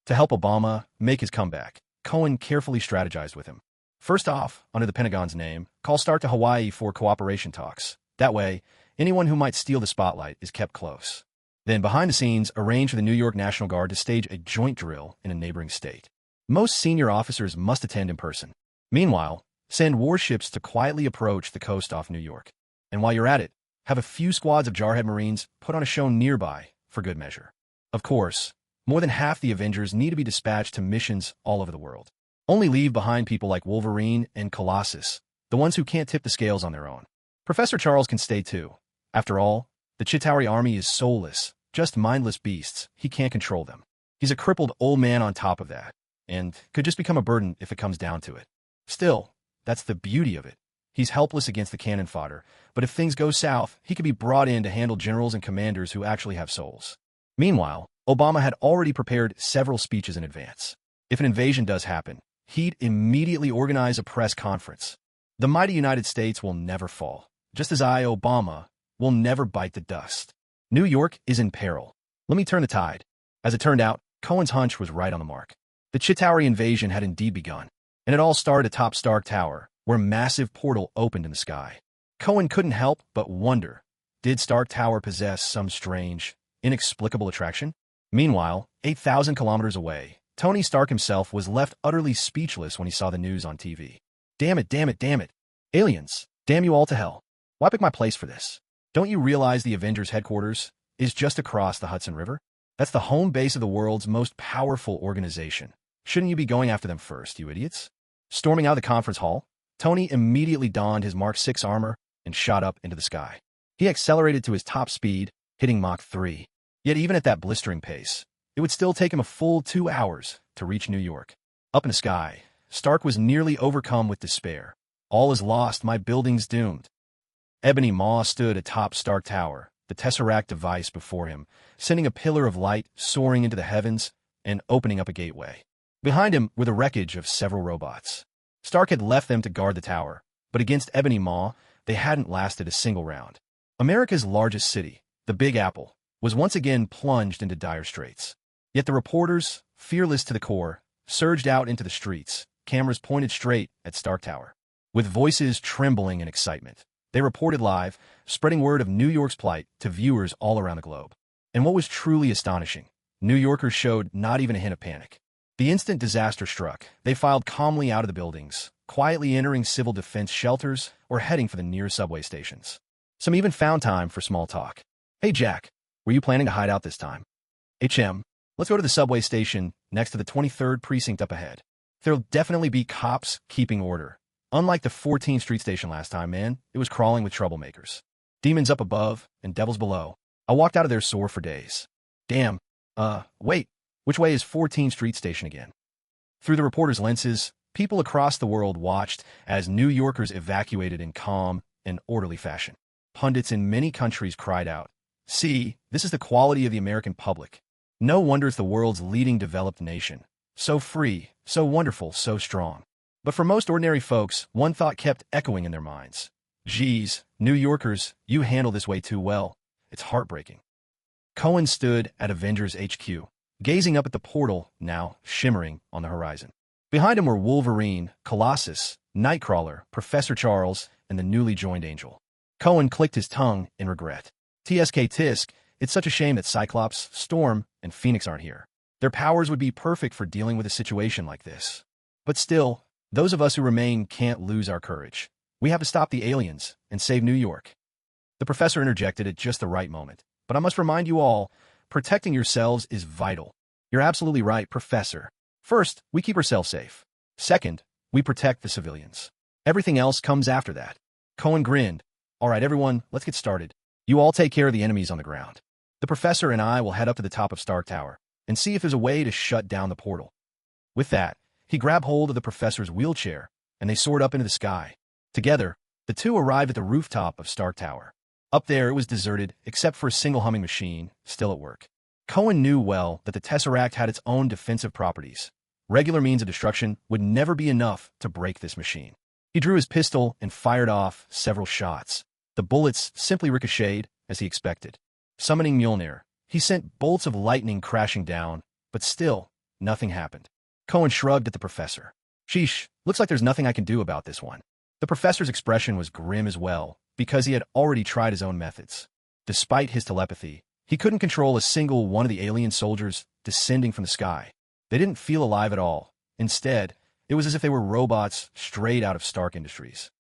To help Obama make his comeback, Cohen carefully strategized with him. First off, under the Pentagon's name, call Stark to Hawaii for cooperation talks. That way, anyone who might steal the spotlight is kept close. Then, behind the scenes, arrange for the New York National Guard to stage a joint drill in a neighboring state. Most senior officers must attend in person. Meanwhile, send warships to quietly approach the coast off New York. And while you're at it, have a few squads of Jarhead Marines put on a show nearby for good measure. Of course, more than half the Avengers need to be dispatched to missions all over the world. Only leave behind people like Wolverine and Colossus, the ones who can't tip the scales on their own. Professor Charles can stay too. After all, the Chitauri army is soulless, just mindless beasts. He can't control them. He's a crippled old man on top of that, and could just become a burden if it comes down to it. Still, that's the beauty of it. He's helpless against the cannon fodder, but if things go south, he could be brought in to handle generals and commanders who actually have souls. Meanwhile, Obama had already prepared several speeches in advance. If an invasion does happen, he'd immediately organize a press conference. The mighty United States will never fall, just as I, Obama, will never bite the dust. New York is in peril. Let me turn the tide. As it turned out, Cohen's hunch was right on the mark. The Chitauri invasion had indeed begun, and it all started atop Stark Tower, where a massive portal opened in the sky. Cohen couldn't help but wonder, did Stark Tower possess some strange, inexplicable attraction? Meanwhile, 8,000 kilometers away, Tony Stark himself was left utterly speechless when he saw the news on TV. Damn it, damn it, damn it. Aliens, damn you all to hell. Why pick my place for this? Don't you realize the Avengers headquarters is just across the Hudson River? That's the home base of the world's most powerful organization. Shouldn't you be going after them first, you idiots? Storming out of the conference hall, Tony immediately donned his Mark 6 armor and shot up into the sky. He accelerated to his top speed, hitting Mach 3. Yet even at that blistering pace, it would still take him a full 2 hours to reach New York. Up in the sky, Stark was nearly overcome with despair. All is lost, my building's doomed. Ebony Maw stood atop Stark Tower, the Tesseract device before him, sending a pillar of light soaring into the heavens and opening up a gateway. Behind him were the wreckage of several robots. Stark had left them to guard the tower, but against Ebony Maw, they hadn't lasted a single round. America's largest city, the Big Apple, was once again plunged into dire straits. Yet the reporters, fearless to the core, surged out into the streets, cameras pointed straight at Stark Tower. With voices trembling in excitement, they reported live, spreading word of New York's plight to viewers all around the globe. And what was truly astonishing, New Yorkers showed not even a hint of panic. The instant disaster struck, they filed calmly out of the buildings, quietly entering civil defense shelters or heading for the nearest subway stations. Some even found time for small talk. Hey Jack, were you planning to hide out this time? Let's go to the subway station next to the 23rd precinct up ahead. There'll definitely be cops keeping order. Unlike the 14th Street station last time, man, it was crawling with troublemakers. Demons up above and devils below. I walked out of there sore for days. Damn. Wait. Which way is 14th Street station again? Through the reporter's lenses, people across the world watched as New Yorkers evacuated in calm and orderly fashion. Pundits in many countries cried out, "See, this is the quality of the American public. No wonder it's the world's leading developed nation. So free, so wonderful, so strong." But for most ordinary folks, one thought kept echoing in their minds. Geez, New Yorkers, you handle this way too well. It's heartbreaking. Cohen stood at Avengers HQ, gazing up at the portal, now shimmering on the horizon. Behind him were Wolverine, Colossus, Nightcrawler, Professor Charles, and the newly joined Angel. Cohen clicked his tongue in regret. TSK Tisk, it's such a shame that Cyclops, Storm, and Phoenix aren't here. Their powers would be perfect for dealing with a situation like this. But still, those of us who remain can't lose our courage. We have to stop the aliens and save New York. The professor interjected at just the right moment. But I must remind you all, protecting yourselves is vital. You're absolutely right, Professor. First, we keep ourselves safe. Second, we protect the civilians. Everything else comes after that. Cohen grinned. All right, everyone, let's get started. You all take care of the enemies on the ground. The professor and I will head up to the top of Stark Tower and see if there's a way to shut down the portal. With that, he grabbed hold of the professor's wheelchair, and they soared up into the sky. Together, the two arrived at the rooftop of Stark Tower. Up there, it was deserted, except for a single humming machine, still at work. Cohen knew well that the Tesseract had its own defensive properties. Regular means of destruction would never be enough to break this machine. He drew his pistol and fired off several shots. The bullets simply ricocheted, as he expected. Summoning Mjolnir, he sent bolts of lightning crashing down, but still, nothing happened. Cohen shrugged at the professor. Sheesh, looks like there's nothing I can do about this one. The professor's expression was grim as well, because he had already tried his own methods. Despite his telepathy, he couldn't control a single one of the alien soldiers descending from the sky. They didn't feel alive at all. Instead, it was as if they were robots straight out of Stark Industries.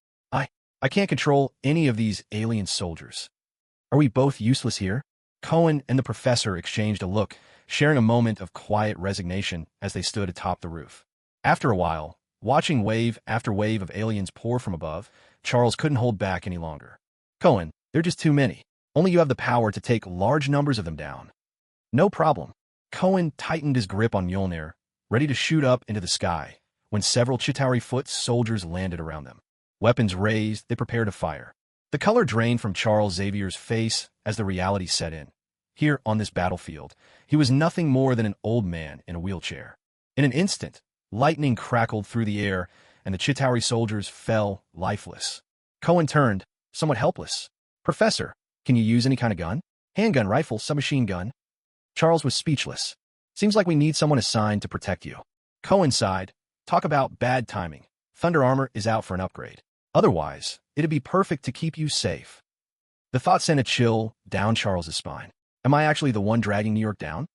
I can't control any of these alien soldiers. Are we both useless here? Cohen and the professor exchanged a look, sharing a moment of quiet resignation as they stood atop the roof. After a while, watching wave after wave of aliens pour from above, Charles couldn't hold back any longer. Cohen, they're just too many. Only you have the power to take large numbers of them down. No problem. Cohen tightened his grip on Mjolnir, ready to shoot up into the sky, when several Chitauri foot soldiers landed around them. Weapons raised, they prepared to fire. The color drained from Charles Xavier's face as the reality set in. Here, on this battlefield, he was nothing more than an old man in a wheelchair. In an instant, lightning crackled through the air, and the Chitauri soldiers fell lifeless. Cohen turned, somewhat helpless. Professor, can you use any kind of gun? Handgun, rifle, submachine gun? Charles was speechless. Seems like we need someone assigned to protect you. Cohen sighed. Talk about bad timing. Thunder Armor is out for an upgrade. Otherwise, It'd be perfect to keep you safe. The thought sent a chill down Charles's spine. Am I actually the one dragging New York down?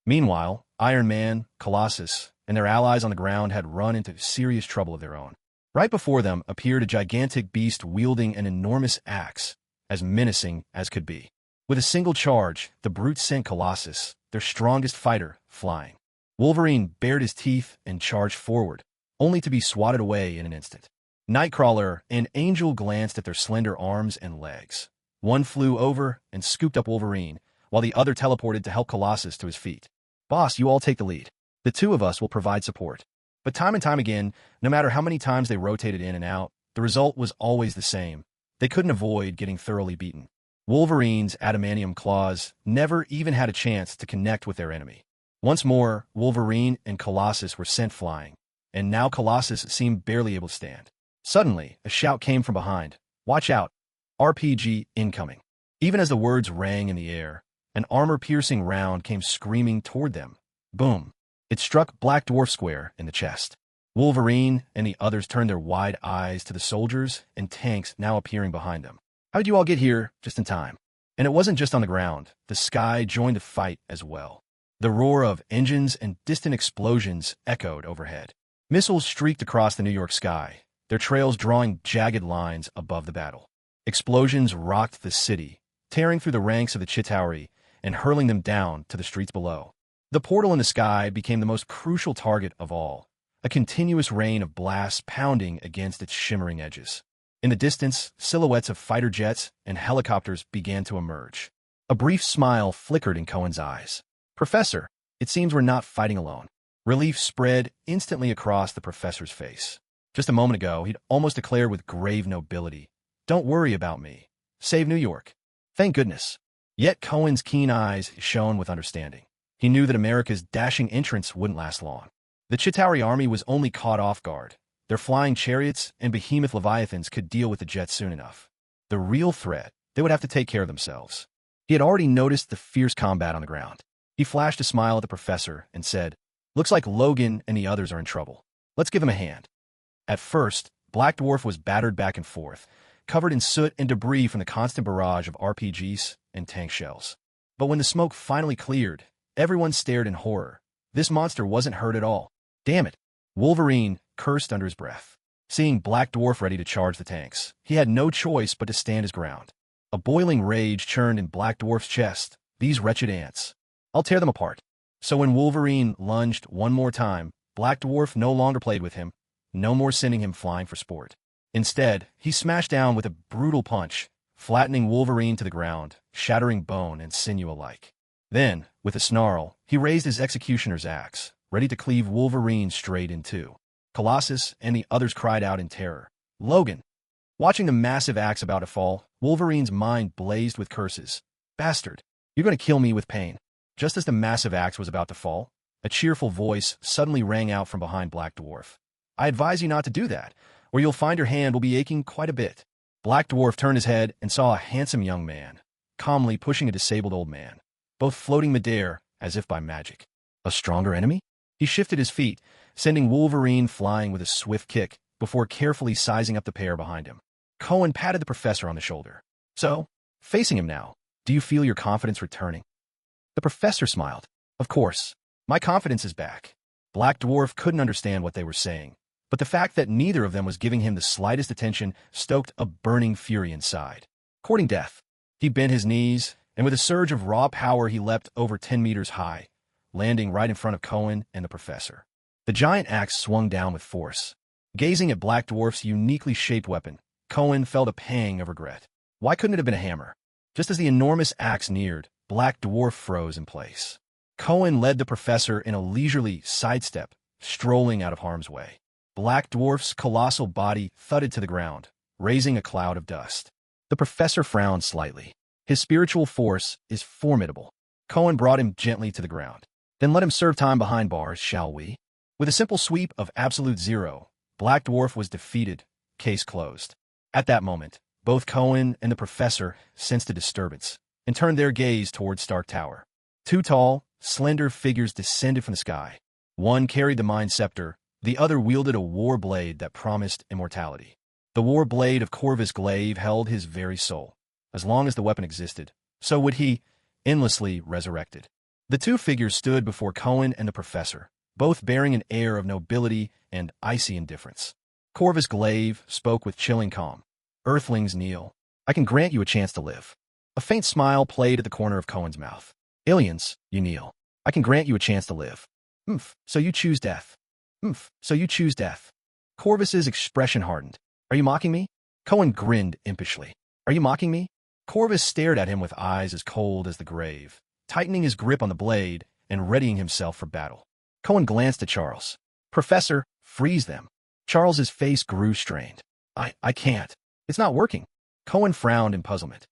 Meanwhile, Iron Man, Colossus, and their allies on the ground had run into serious trouble of their own. Right before them appeared a gigantic beast wielding an enormous axe, as menacing as could be. With a single charge, the brute sent Colossus, their strongest fighter, flying. Wolverine bared his teeth and charged forward, only to be swatted away in an instant. Nightcrawler and Angel glanced at their slender arms and legs. One flew over and scooped up Wolverine, while the other teleported to help Colossus to his feet. Boss, you all take the lead. The two of us will provide support. But time and time again, no matter how many times they rotated in and out, the result was always the same. They couldn't avoid getting thoroughly beaten. Wolverine's adamantium claws never even had a chance to connect with their enemy. Once more, Wolverine and Colossus were sent flying, and now Colossus seemed barely able to stand. Suddenly, a shout came from behind. Watch out! RPG incoming. Even as the words rang in the air, an armor-piercing round came screaming toward them. Boom! It struck Black Dwarf square in the chest. Wolverine and the others turned their wide eyes to the soldiers and tanks now appearing behind them. How did you all get here just in time? And it wasn't just on the ground. The sky joined the fight as well. The roar of engines and distant explosions echoed overhead. Missiles streaked across the New York sky, their trails drawing jagged lines above the battle. Explosions rocked the city, tearing through the ranks of the Chitauri and hurling them down to the streets below. The portal in the sky became the most crucial target of all, a continuous rain of blasts pounding against its shimmering edges. In the distance, silhouettes of fighter jets and helicopters began to emerge. A brief smile flickered in Cohen's eyes. Professor, it seems we're not fighting alone. Relief spread instantly across the professor's face. Just a moment ago, he'd almost declared with grave nobility, "Don't worry about me. Save New York." Thank goodness. Yet Cohen's keen eyes shone with understanding. He knew that America's dashing entrance wouldn't last long. The Chitauri army was only caught off guard. Their flying chariots and behemoth leviathans could deal with the jets soon enough. The real threat, they would have to take care of themselves. He had already noticed the fierce combat on the ground. He flashed a smile at the professor and said, "Looks like Logan and the others are in trouble. Let's give them a hand." At first, Black Dwarf was battered back and forth, covered in soot and debris from the constant barrage of RPGs and tank shells. But when the smoke finally cleared, everyone stared in horror. This monster wasn't hurt at all. Damn it! Wolverine cursed under his breath. Seeing Black Dwarf ready to charge the tanks, he had no choice but to stand his ground. A boiling rage churned in Black Dwarf's chest. These wretched ants. I'll tear them apart. So when Wolverine lunged one more time, Black Dwarf no longer played with him, no more sending him flying for sport. Instead, he smashed down with a brutal punch, flattening Wolverine to the ground, shattering bone and sinew alike. Then, with a snarl, he raised his executioner's axe, ready to cleave Wolverine straight in two. Colossus and the others cried out in terror. Logan! Watching the massive axe about to fall, Wolverine's mind blazed with curses. Bastard! You're going to kill me with pain. Just as the massive axe was about to fall, a cheerful voice suddenly rang out from behind Black Dwarf. I advise you not to do that, or you'll find your hand will be aching quite a bit. Black Dwarf turned his head and saw a handsome young man, calmly pushing a disabled old man, both floating midair as if by magic. A stronger enemy? He shifted his feet, sending Wolverine flying with a swift kick before carefully sizing up the pair behind him. Cohen patted the professor on the shoulder. So, facing him now, do you feel your confidence returning? The professor smiled. Of course. My confidence is back. Black Dwarf couldn't understand what they were saying, but the fact that neither of them was giving him the slightest attention stoked a burning fury inside. Courting death, he bent his knees, and with a surge of raw power he leapt over 10 meters high, landing right in front of Cohen and the professor. The giant axe swung down with force. Gazing at Black Dwarf's uniquely shaped weapon, Cohen felt a pang of regret. Why couldn't it have been a hammer? Just as the enormous axe neared, Black Dwarf froze in place. Cohen led the professor in a leisurely sidestep, strolling out of harm's way. Black Dwarf's colossal body thudded to the ground, raising a cloud of dust. The professor frowned slightly. His spiritual force is formidable. Cohen brought him gently to the ground. Then let him serve time behind bars, shall we? With a simple sweep of absolute zero, Black Dwarf was defeated, case closed. At that moment, both Cohen and the professor sensed a disturbance and turned their gaze toward Stark Tower. Two tall, slender figures descended from the sky. One carried the Mind Scepter, the other wielded a war blade that promised immortality. The war blade of Corvus Glaive held his very soul. As long as the weapon existed, so would he, endlessly resurrected. The two figures stood before Cohen and the professor, both bearing an air of nobility and icy indifference. Corvus Glaive spoke with chilling calm. Earthlings kneel. I can grant you a chance to live. A faint smile played at the corner of Cohen's mouth. Aliens, you kneel. I can grant you a chance to live. So you choose death. So you choose death. Corvus's expression hardened. Are you mocking me? Cohen grinned impishly. Are you mocking me? Corvus stared at him with eyes as cold as the grave, tightening his grip on the blade and readying himself for battle. Cohen glanced at Charles. Professor, freeze them. Charles's face grew strained. I can't. It's not working. Cohen frowned in puzzlement.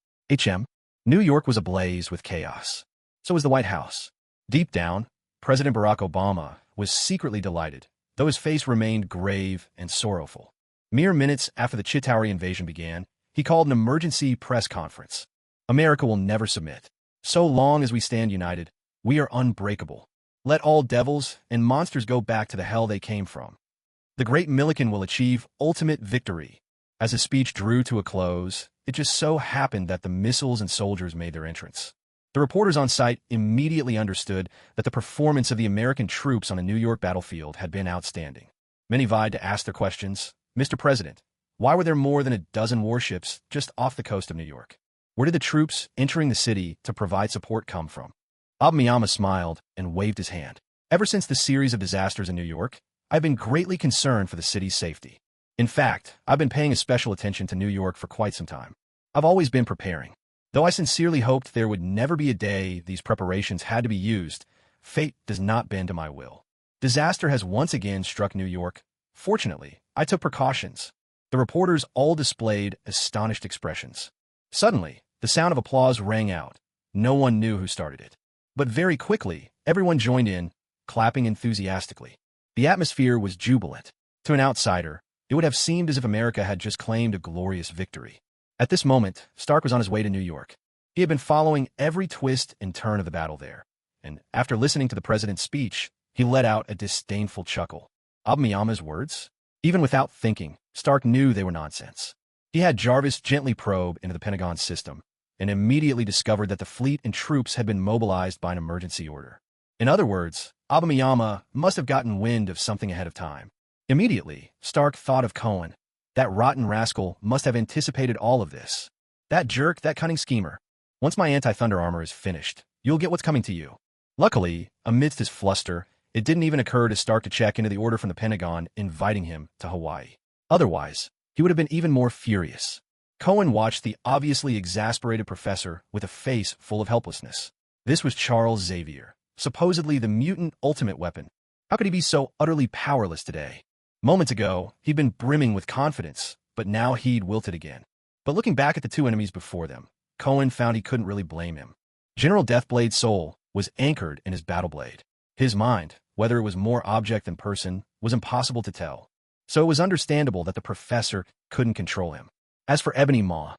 New York was ablaze with chaos. So was the White House. Deep down, President Barack Obama was secretly delighted, though his face remained grave and sorrowful. Mere minutes after the Chitauri invasion began, he called an emergency press conference. America will never submit. So long as we stand united, we are unbreakable. Let all devils and monsters go back to the hell they came from. The great Milliken will achieve ultimate victory. As his speech drew to a close, it just so happened that the missiles and soldiers made their entrance. The reporters on site immediately understood that the performance of the American troops on the New York battlefield had been outstanding. Many vied to ask their questions. Mr. President, why were there more than a dozen warships just off the coast of New York? Where did the troops entering the city to provide support come from? Abayama smiled and waved his hand. Ever since the series of disasters in New York, I've been greatly concerned for the city's safety. In fact, I've been paying special attention to New York for quite some time. I've always been preparing. Though I sincerely hoped there would never be a day these preparations had to be used, fate does not bend to my will. Disaster has once again struck New York. Fortunately, I took precautions. The reporters all displayed astonished expressions. Suddenly, the sound of applause rang out. No one knew who started it. But very quickly, everyone joined in, clapping enthusiastically. The atmosphere was jubilant. To an outsider, it would have seemed as if America had just claimed a glorious victory. At this moment, Stark was on his way to New York. He had been following every twist and turn of the battle there, and after listening to the president's speech, he let out a disdainful chuckle. Abayama's words? Even without thinking, Stark knew they were nonsense. He had Jarvis gently probe into the Pentagon's system, and immediately discovered that the fleet and troops had been mobilized by an emergency order. In other words, Abayama must have gotten wind of something ahead of time. Immediately, Stark thought of Cohen. That rotten rascal must have anticipated all of this. That jerk, that cunning schemer. Once my anti-thunder armor is finished, you'll get what's coming to you. Luckily, amidst his fluster, it didn't even occur to Stark to check into the order from the Pentagon inviting him to Hawaii. Otherwise, he would have been even more furious. Cohen watched the obviously exasperated professor with a face full of helplessness. This was Charles Xavier, supposedly the mutant ultimate weapon. How could he be so utterly powerless today? Moments ago, he'd been brimming with confidence, but now he'd wilted again. But looking back at the two enemies before them, Cohen found he couldn't really blame him. General Deathblade's soul was anchored in his battle blade. His mind, whether it was more object than person, was impossible to tell. So it was understandable that the professor couldn't control him. As for Ebony Maw,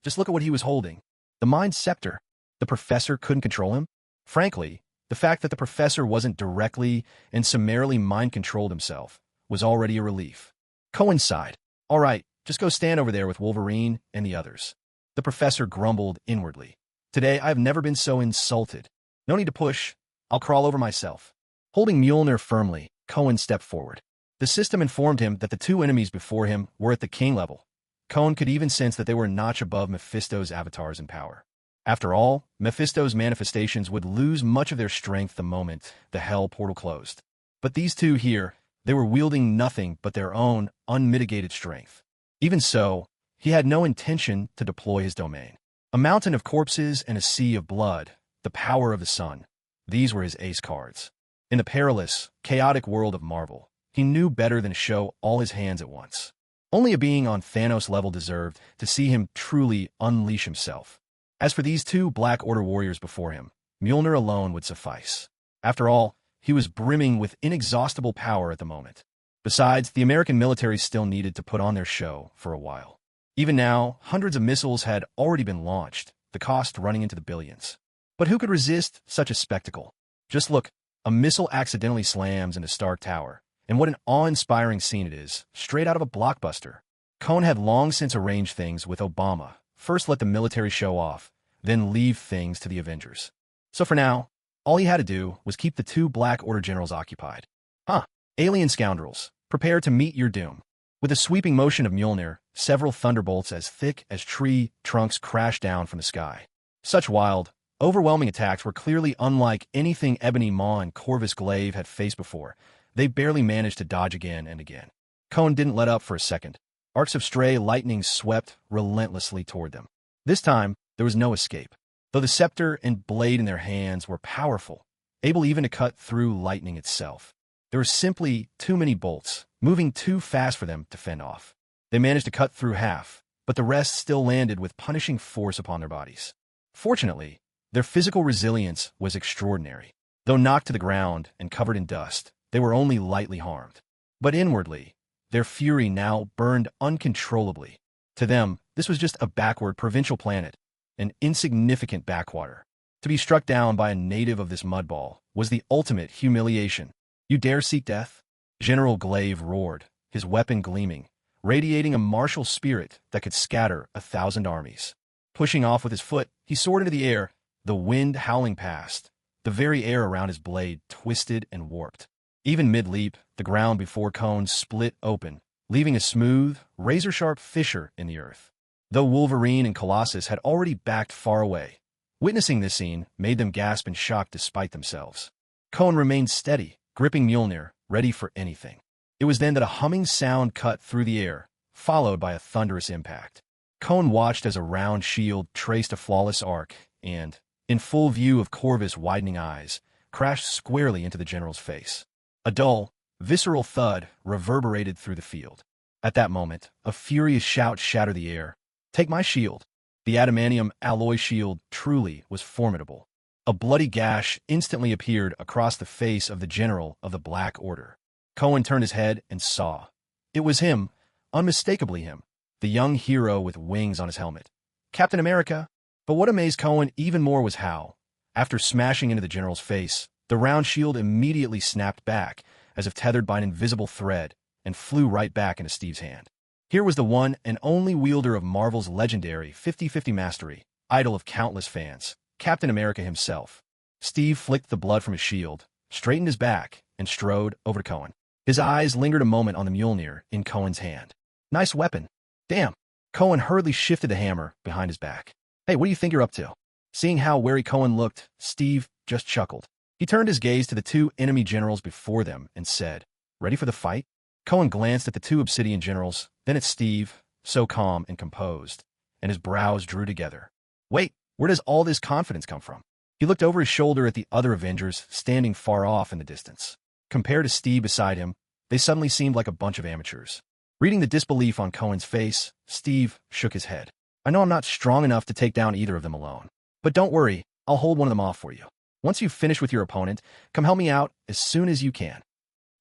just look at what he was holding. The Mind Scepter. The professor couldn't control him? Frankly, the fact that the professor wasn't directly and summarily mind-controlled himself was already a relief. Cohen sighed. All right, just go stand over there with Wolverine and the others. The professor grumbled inwardly. Today, I've never been so insulted. No need to push. I'll crawl over myself. Holding Mjolnir firmly, Cohen stepped forward. The system informed him that the two enemies before him were at the king level. Cohen could even sense that they were a notch above Mephisto's avatars in power. After all, Mephisto's manifestations would lose much of their strength the moment the hell portal closed. But these two here, they were wielding nothing but their own unmitigated strength. Even so, he had no intention to deploy his domain. A mountain of corpses and a sea of blood, the power of the sun. These were his ace cards. In the perilous, chaotic world of Marvel, he knew better than to show all his hands at once. Only a being on Thanos' level deserved to see him truly unleash himself. As for these two Black Order warriors before him, Mjolnir alone would suffice. After all, he was brimming with inexhaustible power at the moment. Besides, the American military still needed to put on their show for a while. Even now, hundreds of missiles had already been launched, the cost running into the billions. But who could resist such a spectacle? Just look, a missile accidentally slams into Stark Tower, and what an awe-inspiring scene it is, straight out of a blockbuster. Cohen had long since arranged things with Obama. First let the military show off, then leave things to the Avengers. So for now, all he had to do was keep the two Black Order generals occupied. Huh, alien scoundrels, prepare to meet your doom. With a sweeping motion of Mjolnir, several thunderbolts as thick as tree trunks crashed down from the sky. Such wild, overwhelming attacks were clearly unlike anything Ebony Maw and Corvus Glaive had faced before. They barely managed to dodge again and again. Cohen didn't let up for a second. Arcs of stray lightning swept relentlessly toward them. This time, there was no escape. Though the scepter and blade in their hands were powerful, able even to cut through lightning itself, there were simply too many bolts, moving too fast for them to fend off. They managed to cut through half, but the rest still landed with punishing force upon their bodies. Fortunately, their physical resilience was extraordinary. Though knocked to the ground and covered in dust, they were only lightly harmed. But inwardly, their fury now burned uncontrollably. To them, this was just a backward provincial planet, an insignificant backwater. To be struck down by a native of this mudball was the ultimate humiliation. You dare seek death? General Glaive roared, his weapon gleaming, radiating a martial spirit that could scatter 1,000 armies. Pushing off with his foot, he soared into the air, the wind howling past. The very air around his blade twisted and warped. Even mid-leap, the ground before Cohen split open, leaving a smooth, razor-sharp fissure in the earth. Though Wolverine and Colossus had already backed far away, witnessing this scene made them gasp in shock despite themselves. Cohen remained steady, gripping Mjolnir, ready for anything. It was then that a humming sound cut through the air, followed by a thunderous impact. Cohen watched as a round shield traced a flawless arc and, in full view of Corvus' widening eyes, crashed squarely into the general's face. A dull, visceral thud reverberated through the field. At that moment, a furious shout shattered the air. "Take my shield!" The adamantium alloy shield truly was formidable. A bloody gash instantly appeared across the face of the general of the Black Order. Cohen turned his head and saw. It was him, unmistakably him, the young hero with wings on his helmet. Captain America! But what amazed Cohen even more was how, after smashing into the general's face, the round shield immediately snapped back, as if tethered by an invisible thread, and flew right back into Steve's hand. Here was the one and only wielder of Marvel's legendary 50-50 mastery, idol of countless fans, Captain America himself. Steve flicked the blood from his shield, straightened his back, and strode over to Cohen. His eyes lingered a moment on the Mjolnir in Cohen's hand. "Nice weapon." "Damn." Cohen hurriedly shifted the hammer behind his back. "Hey, what do you think you're up to?" Seeing how wary Cohen looked, Steve just chuckled. He turned his gaze to the two enemy generals before them and said, "Ready for the fight?" Cohen glanced at the two Obsidian generals, then at Steve, so calm and composed, and his brows drew together. Wait, where does all this confidence come from? He looked over his shoulder at the other Avengers standing far off in the distance. Compared to Steve beside him, they suddenly seemed like a bunch of amateurs. Reading the disbelief on Cohen's face, Steve shook his head. "I know I'm not strong enough to take down either of them alone. But don't worry, I'll hold one of them off for you. Once you've finished with your opponent, come help me out as soon as you can."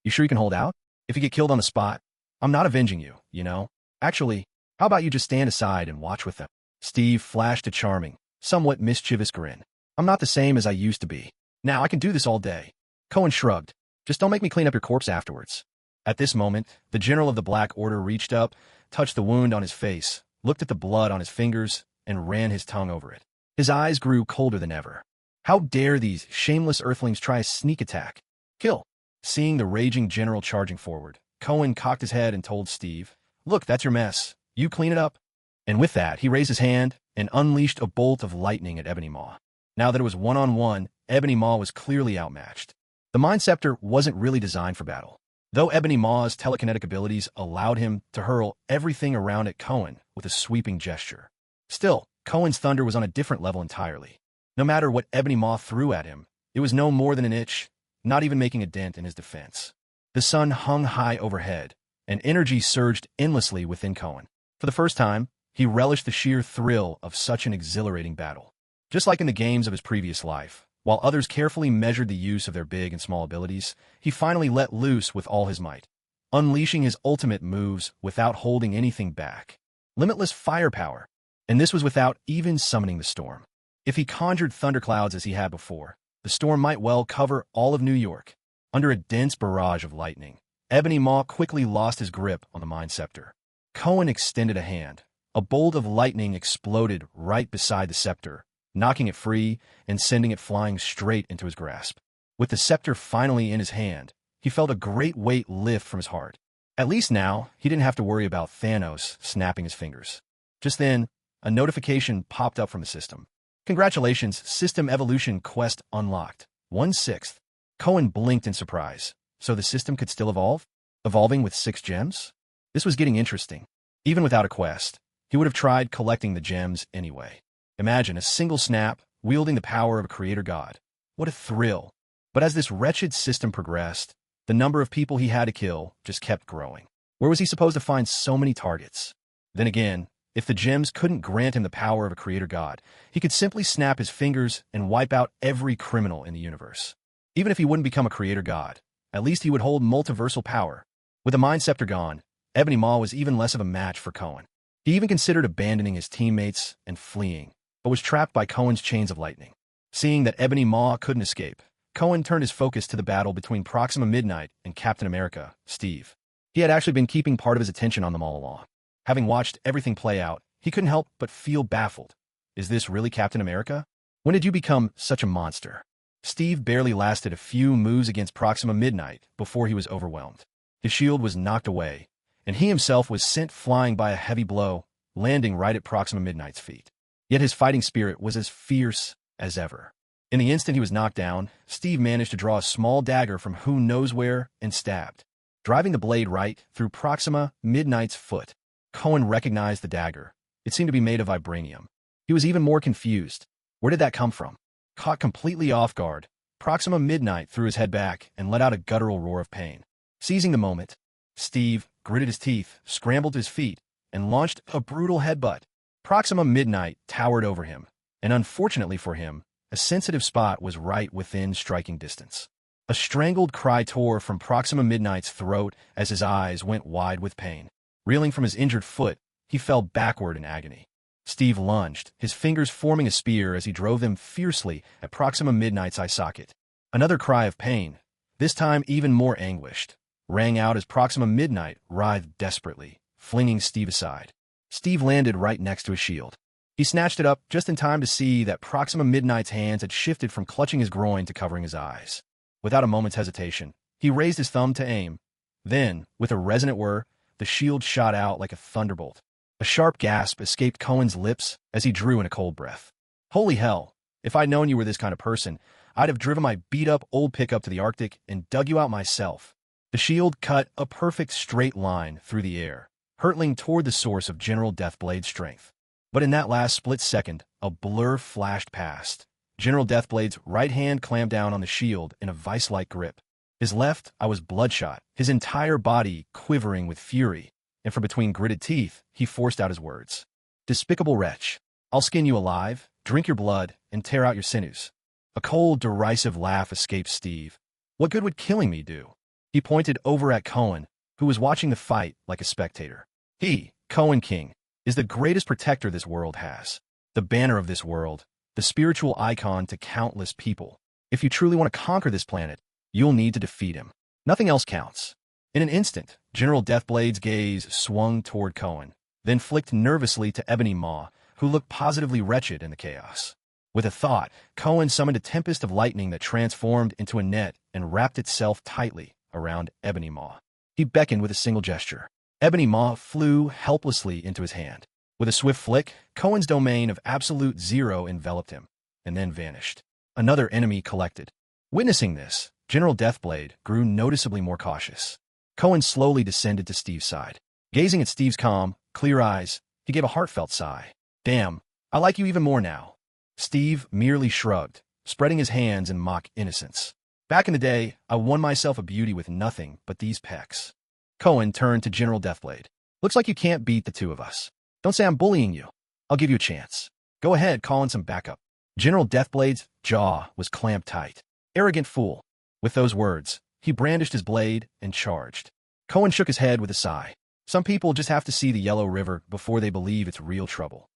"You sure you can hold out? If you get killed on the spot, I'm not avenging you, you know. Actually, how about you just stand aside and watch with them?" Steve flashed a charming, somewhat mischievous grin. "I'm not the same as I used to be. Now I can do this all day." Cohen shrugged. "Just don't make me clean up your corpse afterwards." At this moment, the general of the Black Order reached up, touched the wound on his face, looked at the blood on his fingers, and ran his tongue over it. His eyes grew colder than ever. How dare these shameless earthlings try a sneak attack? "Kill." Seeing the raging general charging forward, Cohen cocked his head and told Steve, "Look, that's your mess. You clean it up." And with that, he raised his hand and unleashed a bolt of lightning at Ebony Maw. Now that it was one-on-one, Ebony Maw was clearly outmatched. The Mind Scepter wasn't really designed for battle. Though Ebony Maw's telekinetic abilities allowed him to hurl everything around at Cohen with a sweeping gesture. Still, Cohen's thunder was on a different level entirely. No matter what Ebony Maw threw at him, it was no more than an itch, not even making a dent in his defense. The sun hung high overhead, and energy surged endlessly within Cohen. For the first time, he relished the sheer thrill of such an exhilarating battle. Just like in the games of his previous life, while others carefully measured the use of their big and small abilities, he finally let loose with all his might, unleashing his ultimate moves without holding anything back. Limitless firepower, and this was without even summoning the storm. If he conjured thunderclouds as he had before, the storm might well cover all of New York. Under a dense barrage of lightning, Ebony Maw quickly lost his grip on the Mind Scepter. Cohen extended a hand. A bolt of lightning exploded right beside the scepter, knocking it free and sending it flying straight into his grasp. With the scepter finally in his hand, he felt a great weight lift from his heart. At least now, he didn't have to worry about Thanos snapping his fingers. Just then, a notification popped up from the system. Congratulations, System Evolution Quest unlocked. 1/6. Cohen blinked in surprise. So the system could still evolve? Evolving with 6 gems? This was getting interesting. Even without a quest, he would have tried collecting the gems anyway. Imagine a single snap, wielding the power of a creator god. What a thrill. But as this wretched system progressed, the number of people he had to kill just kept growing. Where was he supposed to find so many targets? Then again, if the gems couldn't grant him the power of a creator god, he could simply snap his fingers and wipe out every criminal in the universe. Even if he wouldn't become a creator god, at least he would hold multiversal power. With the Mind Scepter gone, Ebony Maw was even less of a match for Cohen. He even considered abandoning his teammates and fleeing, but was trapped by Cohen's chains of lightning. Seeing that Ebony Maw couldn't escape, Cohen turned his focus to the battle between Proxima Midnight and Captain America, Steve. He had actually been keeping part of his attention on them all along. Having watched everything play out, he couldn't help but feel baffled. Is this really Captain America? When did you become such a monster? Steve barely lasted a few moves against Proxima Midnight before he was overwhelmed. His shield was knocked away, and he himself was sent flying by a heavy blow, landing right at Proxima Midnight's feet. Yet his fighting spirit was as fierce as ever. In the instant he was knocked down, Steve managed to draw a small dagger from who knows where and stabbed, driving the blade right through Proxima Midnight's foot. Cohen recognized the dagger. It seemed to be made of vibranium. He was even more confused. Where did that come from? Caught completely off guard, Proxima Midnight threw his head back and let out a guttural roar of pain. Seizing the moment, Steve gritted his teeth, scrambled to his feet, and launched a brutal headbutt. Proxima Midnight towered over him, and unfortunately for him, a sensitive spot was right within striking distance. A strangled cry tore from Proxima Midnight's throat as his eyes went wide with pain. Reeling from his injured foot, he fell backward in agony. Steve lunged, his fingers forming a spear as he drove them fiercely at Proxima Midnight's eye socket. Another cry of pain, this time even more anguished, rang out as Proxima Midnight writhed desperately, flinging Steve aside. Steve landed right next to his shield. He snatched it up just in time to see that Proxima Midnight's hands had shifted from clutching his groin to covering his eyes. Without a moment's hesitation, he raised his thumb to aim. Then, with a resonant whir, the shield shot out like a thunderbolt. A sharp gasp escaped Cohen's lips as he drew in a cold breath. Holy hell, if I'd known you were this kind of person, I'd have driven my beat-up old pickup to the Arctic and dug you out myself. The shield cut a perfect straight line through the air, hurtling toward the source of General Deathblade's strength. But in that last split second, a blur flashed past. General Deathblade's right hand clamped down on the shield in a vice-like grip. His left eye was bloodshot, his entire body quivering with fury, and from between gritted teeth, he forced out his words. Despicable wretch, I'll skin you alive, drink your blood, and tear out your sinews. A cold, derisive laugh escaped Steve. What good would killing me do? He pointed over at Cohen, who was watching the fight like a spectator. He, Cohen King, is the greatest protector this world has. The banner of this world, the spiritual icon to countless people. If you truly want to conquer this planet, you'll need to defeat him. Nothing else counts. In an instant, General Deathblade's gaze swung toward Cohen, then flicked nervously to Ebony Maw, who looked positively wretched in the chaos. With a thought, Cohen summoned a tempest of lightning that transformed into a net and wrapped itself tightly around Ebony Maw. He beckoned with a single gesture. Ebony Maw flew helplessly into his hand. With a swift flick, Cohen's domain of absolute zero enveloped him, and then vanished. Another enemy collected. Witnessing this, General Deathblade grew noticeably more cautious. Cohen slowly descended to Steve's side. Gazing at Steve's calm, clear eyes, he gave a heartfelt sigh. Damn, I like you even more now. Steve merely shrugged, spreading his hands in mock innocence. Back in the day, I won myself a beauty with nothing but these pecs. Cohen turned to General Deathblade. Looks like you can't beat the two of us. Don't say I'm bullying you. I'll give you a chance. Go ahead, call in some backup. General Deathblade's jaw was clamped tight. Arrogant fool. With those words, he brandished his blade and charged. Cohen shook his head with a sigh. Some people just have to see the Yellow River before they believe it's real trouble.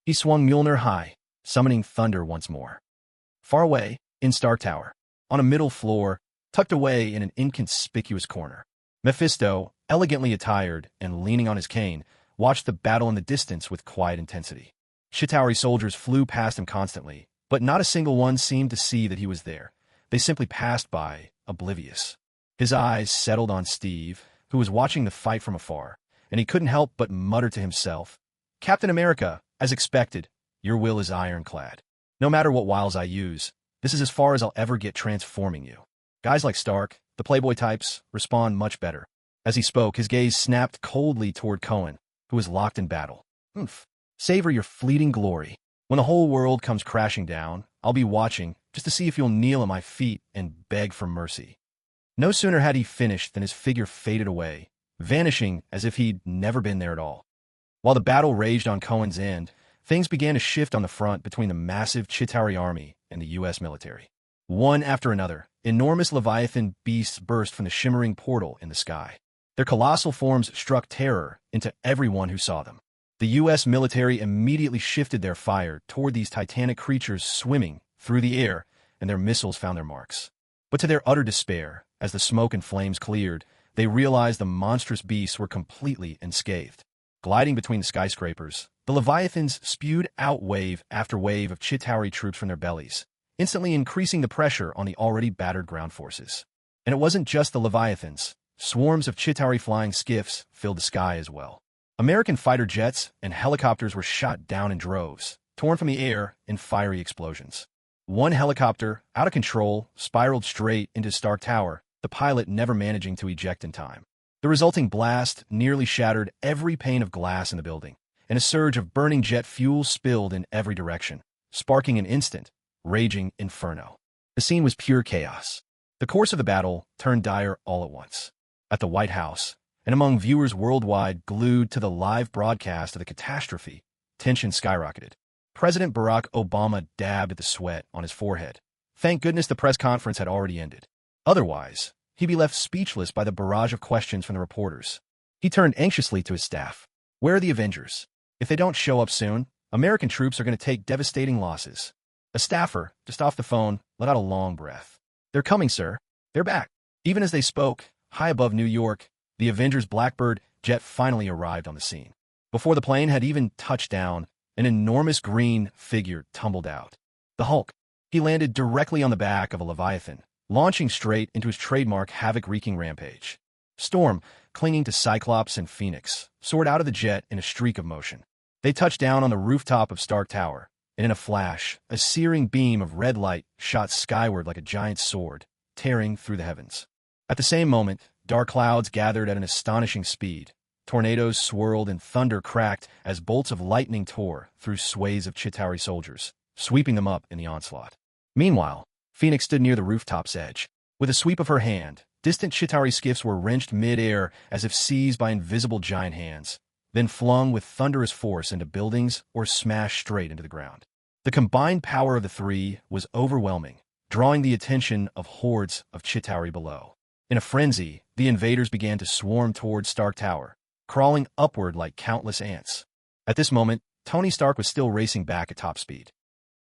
He swung Mjolnir high, summoning thunder once more. Far away, in Star Tower, on a middle floor, tucked away in an inconspicuous corner, Mephisto, elegantly attired and leaning on his cane, watched the battle in the distance with quiet intensity. Chitauri soldiers flew past him constantly, but not a single one seemed to see that he was there. They simply passed by, oblivious. His eyes settled on Steve, who was watching the fight from afar, and he couldn't help but mutter to himself, "Captain America, as expected, your will is ironclad. No matter what wiles I use, this is as far as I'll ever get transforming you." Guys like Stark, the playboy types, respond much better. As he spoke, his gaze snapped coldly toward Cohen, who was locked in battle. "Oomph. Savor your fleeting glory. When the whole world comes crashing down, I'll be watching just to see if you'll kneel at my feet and beg for mercy." No sooner had he finished than his figure faded away, vanishing as if he'd never been there at all. While the battle raged on Cohen's end, things began to shift on the front between the massive Chitauri army and the U.S. military. One after another, enormous Leviathan beasts burst from the shimmering portal in the sky. Their colossal forms struck terror into everyone who saw them. The U.S. military immediately shifted their fire toward these titanic creatures swimming through the air, and their missiles found their marks. But to their utter despair, as the smoke and flames cleared, they realized the monstrous beasts were completely unscathed. Gliding between the skyscrapers, the Leviathans spewed out wave after wave of Chitauri troops from their bellies, instantly increasing the pressure on the already battered ground forces. And it wasn't just the Leviathans. Swarms of Chitauri flying skiffs filled the sky as well. American fighter jets and helicopters were shot down in droves, torn from the air in fiery explosions. One helicopter, out of control, spiraled straight into Stark Tower, the pilot never managing to eject in time. The resulting blast nearly shattered every pane of glass in the building, and a surge of burning jet fuel spilled in every direction, sparking an instant, raging inferno. The scene was pure chaos. The course of the battle turned dire all at once. At the White House, and among viewers worldwide glued to the live broadcast of the catastrophe, tension skyrocketed. President Barack Obama dabbed at the sweat on his forehead. Thank goodness the press conference had already ended. Otherwise, he'd be left speechless by the barrage of questions from the reporters. He turned anxiously to his staff. "Where are the Avengers? If they don't show up soon, American troops are going to take devastating losses." A staffer, just off the phone, let out a long breath. "They're coming, sir. They're back." Even as they spoke, high above New York, the Avengers Blackbird jet finally arrived on the scene. Before the plane had even touched down, an enormous green figure tumbled out. The Hulk. He landed directly on the back of a Leviathan, launching straight into his trademark havoc-wreaking rampage. Storm, clinging to Cyclops and Phoenix, soared out of the jet in a streak of motion. They touched down on the rooftop of Stark Tower, and in a flash, a searing beam of red light shot skyward like a giant sword, tearing through the heavens. At the same moment, dark clouds gathered at an astonishing speed. Tornadoes swirled and thunder cracked as bolts of lightning tore through swathes of Chitauri soldiers, sweeping them up in the onslaught. Meanwhile, Phoenix stood near the rooftop's edge. With a sweep of her hand, distant Chitauri skiffs were wrenched mid-air as if seized by invisible giant hands, then flung with thunderous force into buildings or smashed straight into the ground. The combined power of the three was overwhelming, drawing the attention of hordes of Chitauri below. In a frenzy, the invaders began to swarm toward Stark Tower, crawling upward like countless ants. At this moment, Tony Stark was still racing back at top speed.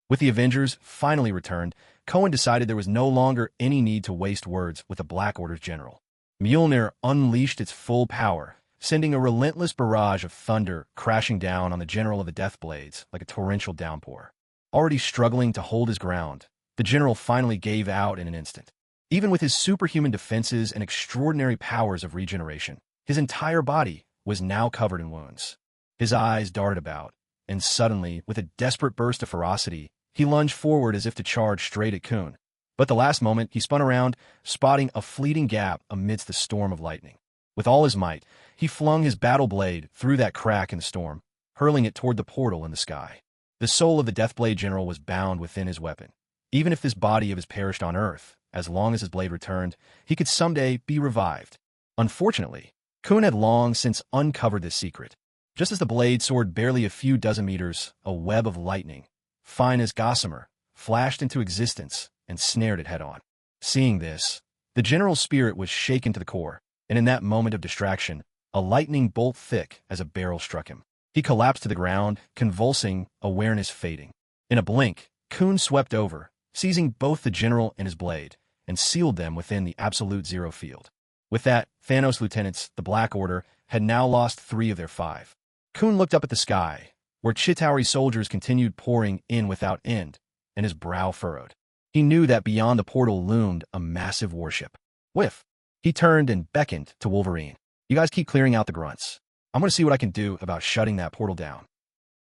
With the Avengers finally returned, Cohen decided there was no longer any need to waste words with the Black Order's general. Mjolnir unleashed its full power, sending a relentless barrage of thunder crashing down on the general of the Deathblades like a torrential downpour. Already struggling to hold his ground, the general finally gave out in an instant. Even with his superhuman defenses and extraordinary powers of regeneration, his entire body was now covered in wounds. His eyes darted about, and suddenly, with a desperate burst of ferocity, he lunged forward as if to charge straight at Kun. But the last moment, he spun around, spotting a fleeting gap amidst the storm of lightning. With all his might, he flung his battle blade through that crack in the storm, hurling it toward the portal in the sky. The soul of the Deathblade general was bound within his weapon. Even if this body of his perished on Earth, as long as his blade returned, he could someday be revived. Unfortunately, Kun had long since uncovered this secret. Just as the blade soared barely a few dozen meters, a web of lightning, fine as gossamer, flashed into existence and snared it head-on. Seeing this, the general's spirit was shaken to the core, and in that moment of distraction, a lightning bolt thick as a barrel struck him. He collapsed to the ground, convulsing, awareness fading. In a blink, Kun swept over, seizing both the general and his blade, and sealed them within the absolute zero field. With that, Thanos' lieutenants, the Black Order, had now lost 3 of their 5. Kun looked up at the sky, where Chitauri soldiers continued pouring in without end, and his brow furrowed. He knew that beyond the portal loomed a massive warship. Whiff! He turned and beckoned to Wolverine. You guys keep clearing out the grunts. I'm going to see what I can do about shutting that portal down.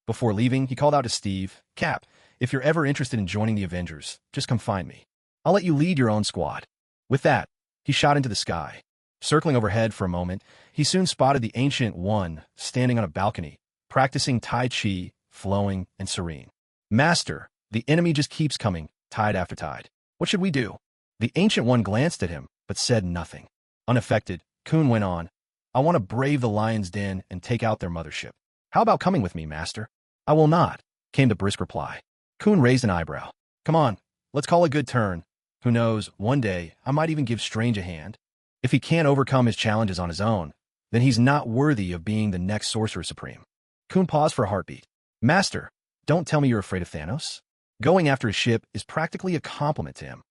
Before leaving, he called out to Steve, Cap, if you're ever interested in joining the Avengers, just come find me. I'll let you lead your own squad. With that, he shot into the sky. Circling overhead for a moment, he soon spotted the Ancient One standing on a balcony, practicing Tai Chi, flowing and serene. Master, the enemy just keeps coming, tide after tide. What should we do? The Ancient One glanced at him, but said nothing. Unaffected, Kun went on, I want to brave the lion's den and take out their mothership. How about coming with me, Master? I will not, came the brisk reply. Kun raised an eyebrow. Come on, let's call a good turn. Who knows, one day, I might even give Strange a hand. If he can't overcome his challenges on his own, then he's not worthy of being the next Sorcerer Supreme. Kun paused for a heartbeat. Master, don't tell me you're afraid of Thanos. Going after his ship is practically a compliment to him.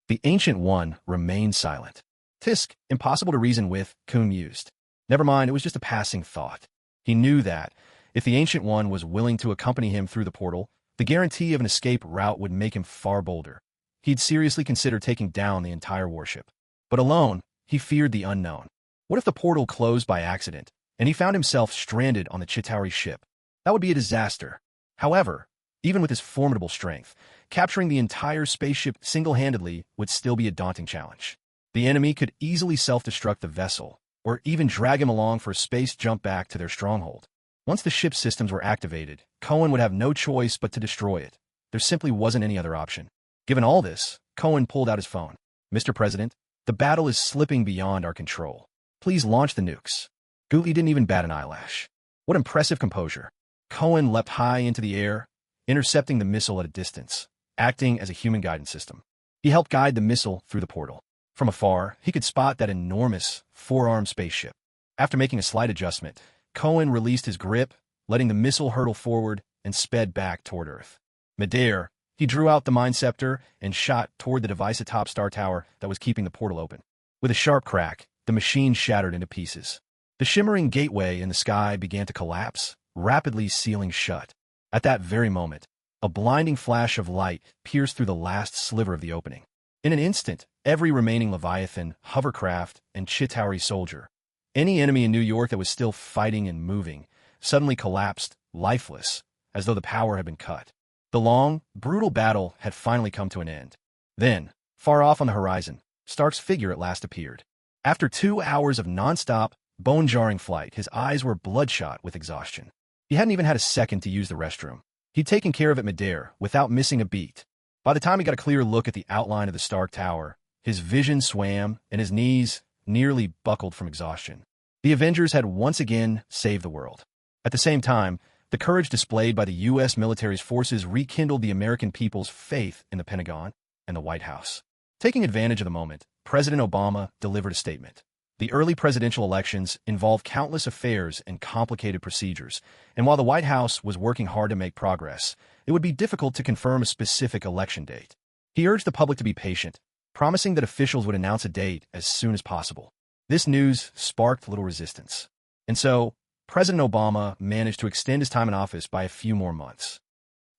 The Ancient One remained silent. Tisk, impossible to reason with, Kun mused. Never mind, it was just a passing thought. He knew that, if the Ancient One was willing to accompany him through the portal, the guarantee of an escape route would make him far bolder. He'd seriously consider taking down the entire warship. But alone, he feared the unknown. What if the portal closed by accident, and he found himself stranded on the Chitauri ship? That would be a disaster. However, even with his formidable strength, capturing the entire spaceship single-handedly would still be a daunting challenge. The enemy could easily self-destruct the vessel, or even drag him along for a space jump back to their stronghold. Once the ship's systems were activated, Cohen would have no choice but to destroy it. There simply wasn't any other option. Given all this, Cohen pulled out his phone. Mr. President, the battle is slipping beyond our control. Please launch the nukes. Gootly didn't even bat an eyelash. What impressive composure. Cohen leapt high into the air, intercepting the missile at a distance, acting as a human guidance system. He helped guide the missile through the portal. From afar, he could spot that enormous, four-armed spaceship. After making a slight adjustment, Cohen released his grip, letting the missile hurtle forward and sped back toward Earth. Midair, he drew out the Mind Scepter and shot toward the device atop Star Tower that was keeping the portal open. With a sharp crack, the machine shattered into pieces. The shimmering gateway in the sky began to collapse, rapidly sealing shut. At that very moment, a blinding flash of light pierced through the last sliver of the opening. In an instant, every remaining Leviathan, hovercraft, and Chitauri soldier, any enemy in New York that was still fighting and moving, suddenly collapsed, lifeless, as though the power had been cut. The long, brutal battle had finally come to an end. Then, far off on the horizon, Stark's figure at last appeared. After 2 hours of non-stop, bone-jarring flight, his eyes were bloodshot with exhaustion. He hadn't even had a second to use the restroom. He'd taken care of it midair, without missing a beat. By the time he got a clear look at the outline of the Stark Tower, his vision swam and his knees nearly buckled from exhaustion. The Avengers had once again saved the world. At the same time, the courage displayed by the U.S. military's forces rekindled the American people's faith in the Pentagon and the White House. Taking advantage of the moment, President Obama delivered a statement. The early presidential elections involved countless affairs and complicated procedures, and while the White House was working hard to make progress, it would be difficult to confirm a specific election date. He urged the public to be patient, promising that officials would announce a date as soon as possible. This news sparked little resistance. And so, President Obama managed to extend his time in office by a few more months.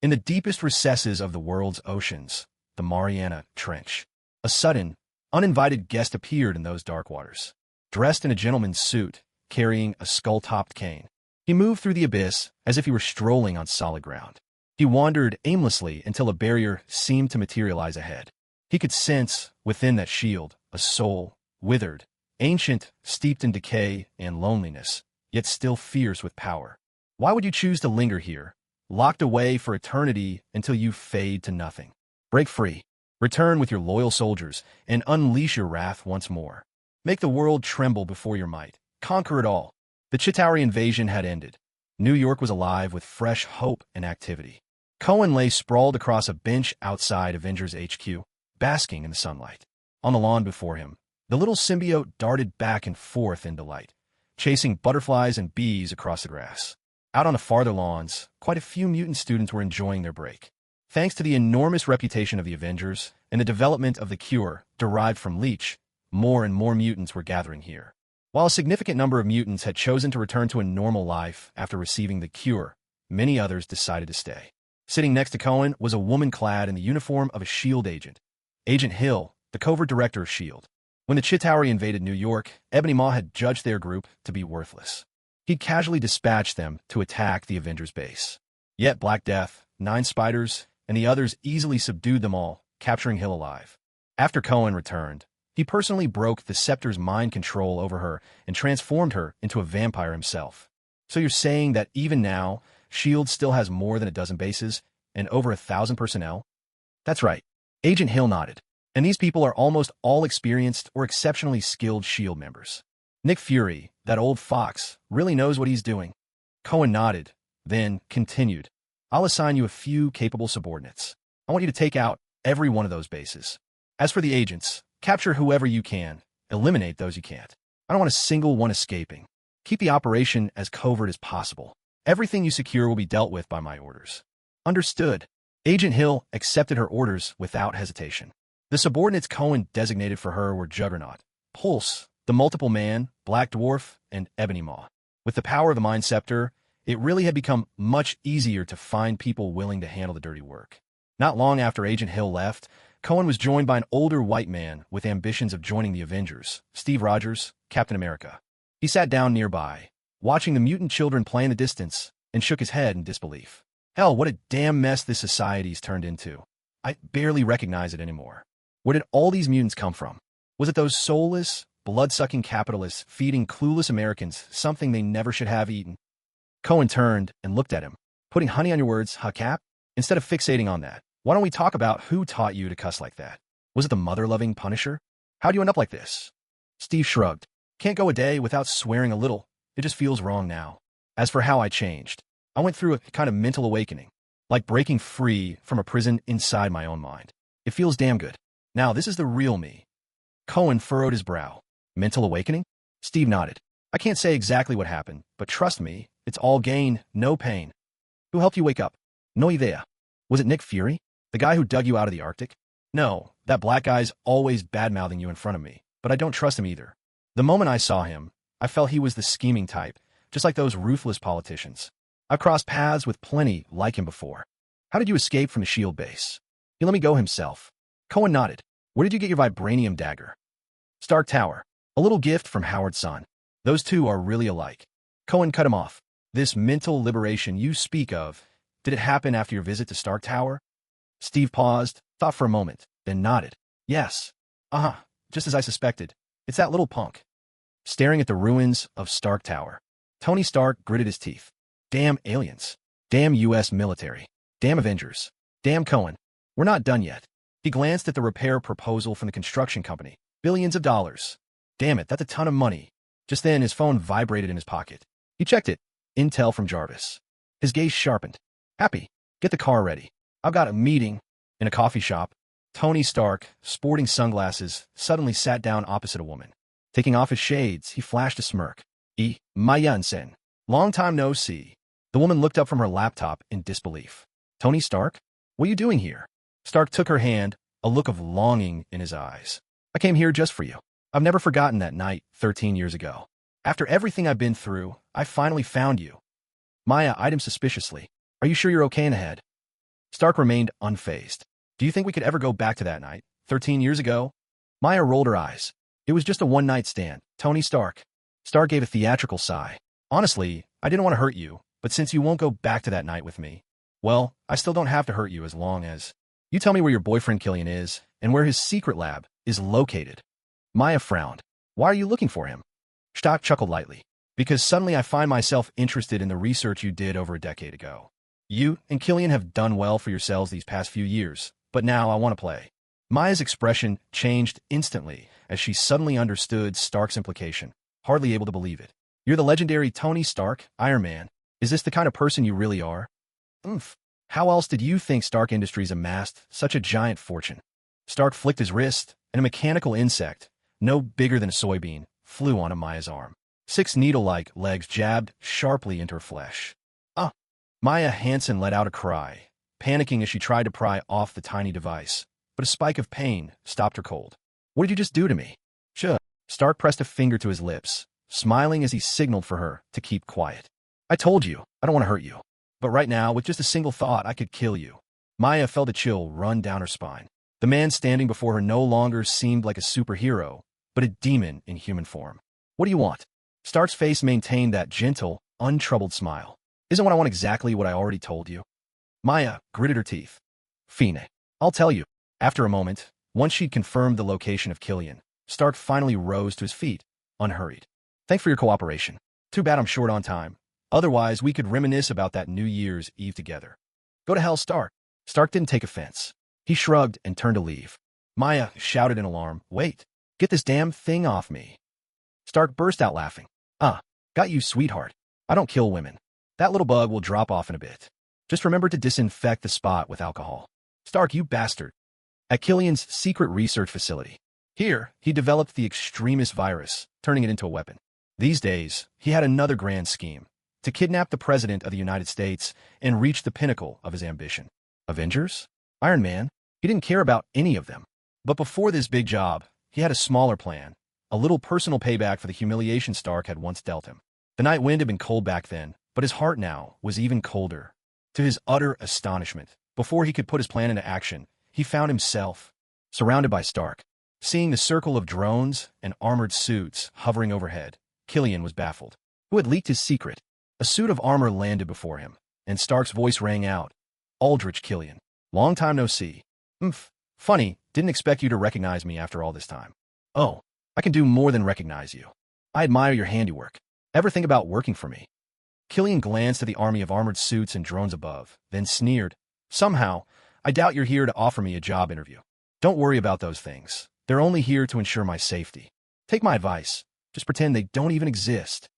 In the deepest recesses of the world's oceans, the Mariana Trench, a sudden, uninvited guest appeared in those dark waters. Dressed in a gentleman's suit, carrying a skull-topped cane, he moved through the abyss as if he were strolling on solid ground. He wandered aimlessly until a barrier seemed to materialize ahead. He could sense, within that shield, a soul, withered, ancient, steeped in decay and loneliness, yet still fierce with power. Why would you choose to linger here, locked away for eternity until you fade to nothing? Break free, return with your loyal soldiers, and unleash your wrath once more. Make the world tremble before your might. Conquer it all. The Chitauri invasion had ended. New York was alive with fresh hope and activity. Cohen lay sprawled across a bench outside Avengers HQ, basking in the sunlight. On the lawn before him, the little symbiote darted back and forth in delight, chasing butterflies and bees across the grass. Out on the farther lawns, quite a few mutant students were enjoying their break. Thanks to the enormous reputation of the Avengers and the development of the cure derived from Leech, more and more mutants were gathering here. While a significant number of mutants had chosen to return to a normal life after receiving the cure, many others decided to stay. Sitting next to Cohen was a woman clad in the uniform of a S.H.I.E.L.D. agent. Agent Hill, the covert director of S.H.I.E.L.D. When the Chitauri invaded New York, Ebony Maw had judged their group to be worthless. He'd casually dispatched them to attack the Avengers base. Yet Black Death, Nine Spiders, and the others easily subdued them all, capturing Hill alive. After Cohen returned, he personally broke the Scepter's mind control over her and transformed her into a vampire himself. So you're saying that even now, S.H.I.E.L.D. still has more than a dozen bases and over 1,000 personnel? That's right. Agent Hill nodded. And these people are almost all experienced or exceptionally skilled S.H.I.E.L.D. members. Nick Fury, that old fox, really knows what he's doing. Cohen nodded, then continued. I'll assign you a few capable subordinates. I want you to take out every one of those bases. As for the agents, capture whoever you can. Eliminate those you can't. I don't want a single one escaping. Keep the operation as covert as possible. Everything you secure will be dealt with by my orders. Understood. Agent Hill accepted her orders without hesitation. The subordinates Cohen designated for her were Juggernaut, Pulse, the Multiple Man, Black Dwarf, and Ebony Maw. With the power of the Mind Scepter, it really had become much easier to find people willing to handle the dirty work. Not long after Agent Hill left, Cohen was joined by an older white man with ambitions of joining the Avengers, Steve Rogers, Captain America. He sat down nearby, watching the mutant children play in the distance, and shook his head in disbelief. Hell, what a damn mess this society's turned into. I barely recognize it anymore. Where did all these mutants come from? Was it those soulless, blood-sucking capitalists feeding clueless Americans something they never should have eaten? Cohen turned and looked at him. Putting honey on your words, huh, Cap? Instead of fixating on that, why don't we talk about who taught you to cuss like that? Was it the mother-loving Punisher? How'd you end up like this? Steve shrugged. Can't go a day without swearing a little. It just feels wrong now. As for how I changed, I went through a kind of mental awakening, like breaking free from a prison inside my own mind. It feels damn good. Now, this is the real me. Cohen furrowed his brow. Mental awakening? Steve nodded. I can't say exactly what happened, but trust me, it's all gain, no pain. Who helped you wake up? No idea. Was it Nick Fury? The guy who dug you out of the Arctic? No, that black guy's always bad-mouthing you in front of me, but I don't trust him either. The moment I saw him, I felt he was the scheming type, just like those ruthless politicians. I've crossed paths with plenty like him before. How did you escape from the S.H.I.E.L.D. base? He let me go himself. Cohen nodded. Where did you get your vibranium dagger? Stark Tower. A little gift from Howard's son. Those two are really alike. Cohen cut him off. This mental liberation you speak of, did it happen after your visit to Stark Tower? Steve paused, thought for a moment, then nodded. Yes. Just as I suspected. It's that little punk. Staring at the ruins of Stark Tower, Tony Stark gritted his teeth. Damn aliens. Damn U.S. military. Damn Avengers. Damn Cohen. We're not done yet. He glanced at the repair proposal from the construction company. Billions of dollars. Damn it, that's a ton of money. Just then, his phone vibrated in his pocket. He checked it. Intel from Jarvis. His gaze sharpened. Happy. Get the car ready. I've got a meeting. In a coffee shop, Tony Stark, sporting sunglasses, suddenly sat down opposite a woman. Taking off his shades, he flashed a smirk. My Jansen. Long time no see. The woman looked up from her laptop in disbelief. Tony Stark? What are you doing here? Stark took her hand, a look of longing in his eyes. I came here just for you. I've never forgotten that night 13 years ago. After everything I've been through, I finally found you. Maya eyed him suspiciously. Are you sure you're okay in the head? Stark remained unfazed. Do you think we could ever go back to that night, 13 years ago? Maya rolled her eyes. It was just a one-night stand, Tony Stark. Stark gave a theatrical sigh. Honestly, I didn't want to hurt you, but since you won't go back to that night with me, well, I still don't have to hurt you as long as you tell me where your boyfriend Killian is and where his secret lab is located. Maya frowned. Why are you looking for him? Stark chuckled lightly. Because suddenly I find myself interested in the research you did over a decade ago. You and Killian have done well for yourselves these past few years, but now I want to play. Maya's expression changed instantly as she suddenly understood Stark's implication, hardly able to believe it. You're the legendary Tony Stark, Iron Man. Is this the kind of person you really are? How else did you think Stark Industries amassed such a giant fortune? Stark flicked his wrist, and a mechanical insect, no bigger than a soybean, flew onto Maya's arm. 6 needle-like legs jabbed sharply into her flesh. Maya Hansen let out a cry, panicking as she tried to pry off the tiny device, but a spike of pain stopped her cold. What did you just do to me? Stark pressed a finger to his lips, smiling as he signaled for her to keep quiet. I told you, I don't want to hurt you. But right now, with just a single thought, I could kill you. Maya felt a chill run down her spine. The man standing before her no longer seemed like a superhero, but a demon in human form. What do you want? Stark's face maintained that gentle, untroubled smile. Isn't what I want exactly what I already told you? Maya gritted her teeth. Fine. I'll tell you. After a moment, once she'd confirmed the location of Killian, Stark finally rose to his feet, unhurried. Thanks for your cooperation. Too bad I'm short on time. Otherwise, we could reminisce about that New Year's Eve together. Go to hell, Stark. Stark didn't take offense. He shrugged and turned to leave. Maya shouted in alarm, Wait, get this damn thing off me. Stark burst out laughing. Got you, sweetheart. I don't kill women. That little bug will drop off in a bit. Just remember to disinfect the spot with alcohol. Stark, you bastard. At Killian's secret research facility. Here, he developed the extremist virus, turning it into a weapon. These days, he had another grand scheme. To kidnap the President of the United States and reach the pinnacle of his ambition. Avengers? Iron Man? He didn't care about any of them. But before this big job, he had a smaller plan. A little personal payback for the humiliation Stark had once dealt him. The night wind had been cold back then, but his heart now was even colder. To his utter astonishment, before he could put his plan into action, he found himself surrounded by Stark. Seeing the circle of drones and armored suits hovering overhead, Killian was baffled. Who had leaked his secret? A suit of armor landed before him, and Stark's voice rang out. Aldrich Killian. Long time no see. Funny, didn't expect you to recognize me after all this time. Oh, I can do more than recognize you. I admire your handiwork. Ever think about working for me? Killian glanced at the army of armored suits and drones above, then sneered. Somehow, I doubt you're here to offer me a job interview. Don't worry about those things. They're only here to ensure my safety. Take my advice. Just pretend they don't even exist.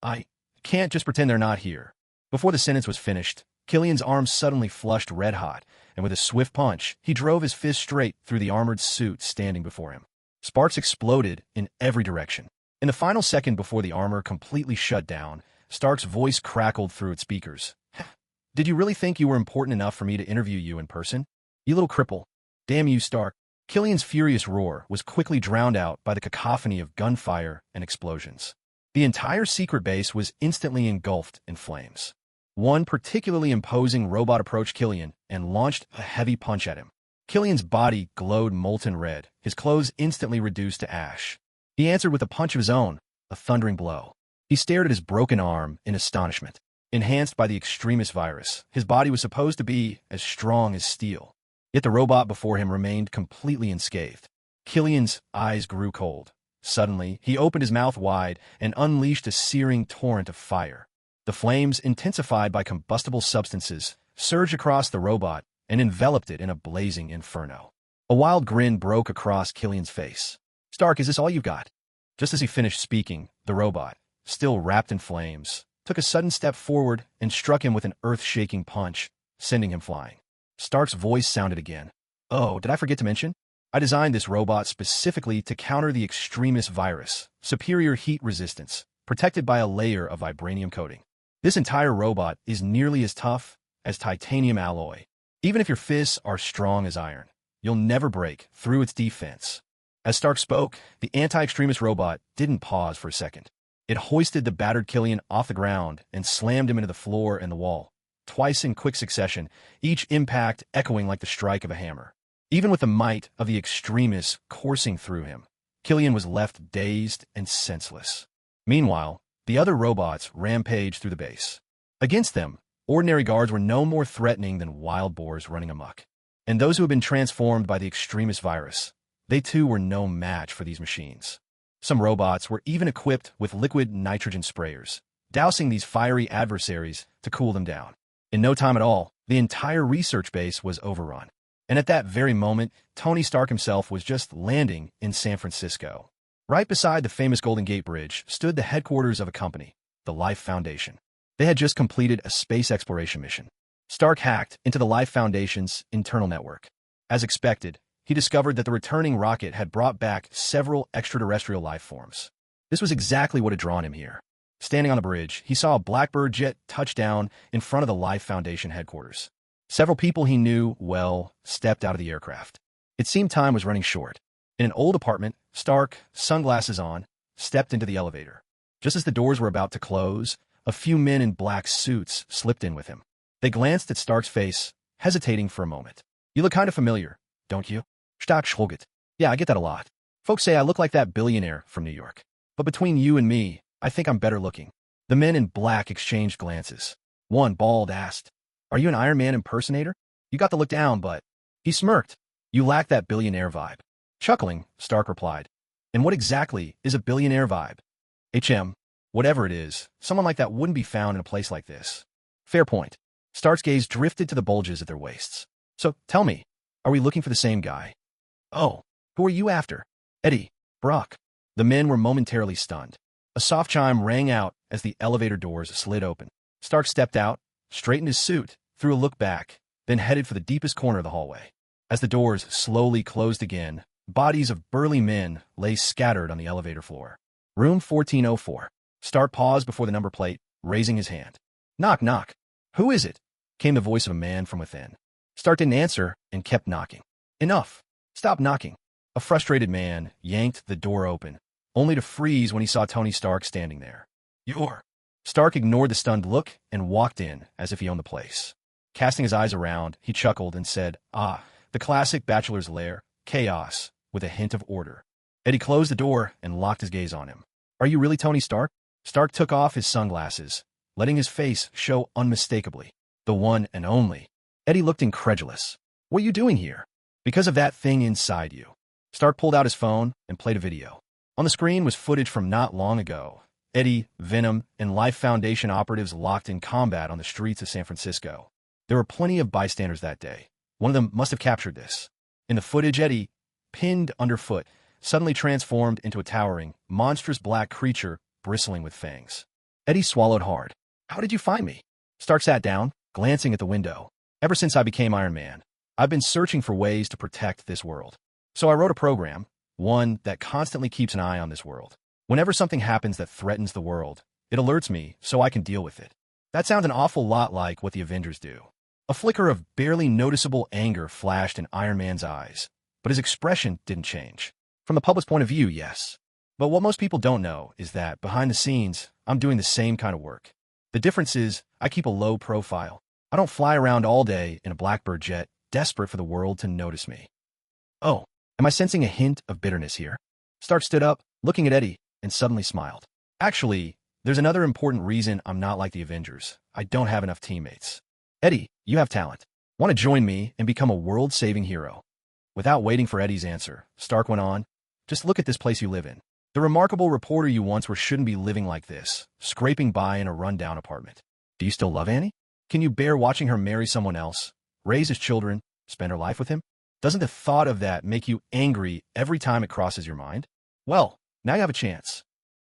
I can't just pretend they're not here. Before the sentence was finished, Killian's arm suddenly flushed red-hot, and with a swift punch, he drove his fist straight through the armored suit standing before him. Sparks exploded in every direction. In the final second before the armor completely shut down, Stark's voice crackled through its speakers. Did you really think you were important enough for me to interview you in person? You little cripple. Damn you, Stark. Killian's furious roar was quickly drowned out by the cacophony of gunfire and explosions. The entire secret base was instantly engulfed in flames. One particularly imposing robot approached Killian and launched a heavy punch at him. Killian's body glowed molten red, his clothes instantly reduced to ash. He answered with a punch of his own, a thundering blow. He stared at his broken arm in astonishment. Enhanced by the extremist virus, his body was supposed to be as strong as steel. Yet the robot before him remained completely unscathed. Killian's eyes grew cold. Suddenly, he opened his mouth wide and unleashed a searing torrent of fire. The flames, intensified by combustible substances, surged across the robot and enveloped it in a blazing inferno. A wild grin broke across Killian's face. Stark, is this all you've got? Just as he finished speaking, the robot, still wrapped in flames, took a sudden step forward and struck him with an earth-shaking punch, sending him flying. Stark's voice sounded again. Oh, did I forget to mention? I designed this robot specifically to counter the extremist virus, superior heat resistance, protected by a layer of vibranium coating. This entire robot is nearly as tough as titanium alloy. Even if your fists are strong as iron, you'll never break through its defense. As Stark spoke, the anti-extremist robot didn't pause for a second. It hoisted the battered Killian off the ground and slammed him into the floor and the wall, twice in quick succession, each impact echoing like the strike of a hammer. Even with the might of the extremists coursing through him, Killian was left dazed and senseless. Meanwhile, the other robots rampaged through the base. Against them, ordinary guards were no more threatening than wild boars running amok. And those who had been transformed by the extremist virus, they too were no match for these machines. Some robots were even equipped with liquid nitrogen sprayers, dousing these fiery adversaries to cool them down. In no time at all, the entire research base was overrun. And at that very moment, Tony Stark himself was just landing in San Francisco. Right beside the famous Golden Gate Bridge stood the headquarters of a company, the Life Foundation. They had just completed a space exploration mission. Stark hacked into the Life Foundation's internal network. As expected, he discovered that the returning rocket had brought back several extraterrestrial life forms. This was exactly what had drawn him here. Standing on the bridge, he saw a Blackbird jet touch down in front of the Life Foundation headquarters. Several people he knew well stepped out of the aircraft. It seemed time was running short. In an old apartment, Stark, sunglasses on, stepped into the elevator. Just as the doors were about to close, a few men in black suits slipped in with him. They glanced at Stark's face, hesitating for a moment. You look kind of familiar, don't you? Stark shrugged. Yeah, I get that a lot. Folks say I look like that billionaire from New York. But between you and me, I think I'm better looking. The men in black exchanged glances. One, bald, asked, Are you an Iron Man impersonator? You got the look down, but... He smirked. You lack that billionaire vibe. Chuckling, Stark replied. And what exactly is a billionaire vibe? Whatever it is, someone like that wouldn't be found in a place like this. Fair point. Stark's gaze drifted to the bulges at their waists. So, tell me, are we looking for the same guy? Oh, who are you after? Eddie, Brock. The men were momentarily stunned. A soft chime rang out as the elevator doors slid open. Stark stepped out, straightened his suit, threw a look back, then headed for the deepest corner of the hallway. As the doors slowly closed again, bodies of burly men lay scattered on the elevator floor. Room 1404. Stark paused before the number plate, raising his hand. Knock, knock. Who is it? Came the voice of a man from within. Stark didn't answer and kept knocking. Enough. Stop knocking. A frustrated man yanked the door open, only to freeze when he saw Tony Stark standing there. You're... Stark ignored the stunned look and walked in as if he owned the place. Casting his eyes around, he chuckled and said, the classic bachelor's lair, chaos, with a hint of order. Eddie closed the door and locked his gaze on him. Are you really Tony Stark? Stark took off his sunglasses, letting his face show unmistakably. The one and only. Eddie looked incredulous. What are you doing here? Because of that thing inside you. Stark pulled out his phone and played a video. On the screen was footage from not long ago. Eddie, Venom, and Life Foundation operatives locked in combat on the streets of San Francisco. There were plenty of bystanders that day. One of them must have captured this. In the footage, Eddie, pinned underfoot, suddenly transformed into a towering, monstrous black creature bristling with fangs. Eddie swallowed hard. How did you find me? Stark sat down, glancing at the window. Ever since I became Iron Man, I've been searching for ways to protect this world. So I wrote a program, one that constantly keeps an eye on this world. Whenever something happens that threatens the world, it alerts me so I can deal with it. That sounds an awful lot like what the Avengers do. A flicker of barely noticeable anger flashed in Iron Man's eyes, but his expression didn't change. From the public's point of view, yes. But what most people don't know is that, behind the scenes, I'm doing the same kind of work. The difference is, I keep a low profile. I don't fly around all day in a Blackbird jet, desperate for the world to notice me. Oh, am I sensing a hint of bitterness here? Stark stood up, looking at Eddie, and suddenly smiled. Actually, there's another important reason I'm not like the Avengers. I don't have enough teammates. Eddie, you have talent. Want to join me and become a world-saving hero? Without waiting for Eddie's answer, Stark went on, Just look at this place you live in. The remarkable reporter you once were shouldn't be living like this, scraping by in a rundown apartment. Do you still love Annie? Can you bear watching her marry someone else, raise his children, spend her life with him? Doesn't the thought of that make you angry every time it crosses your mind? Well, now you have a chance.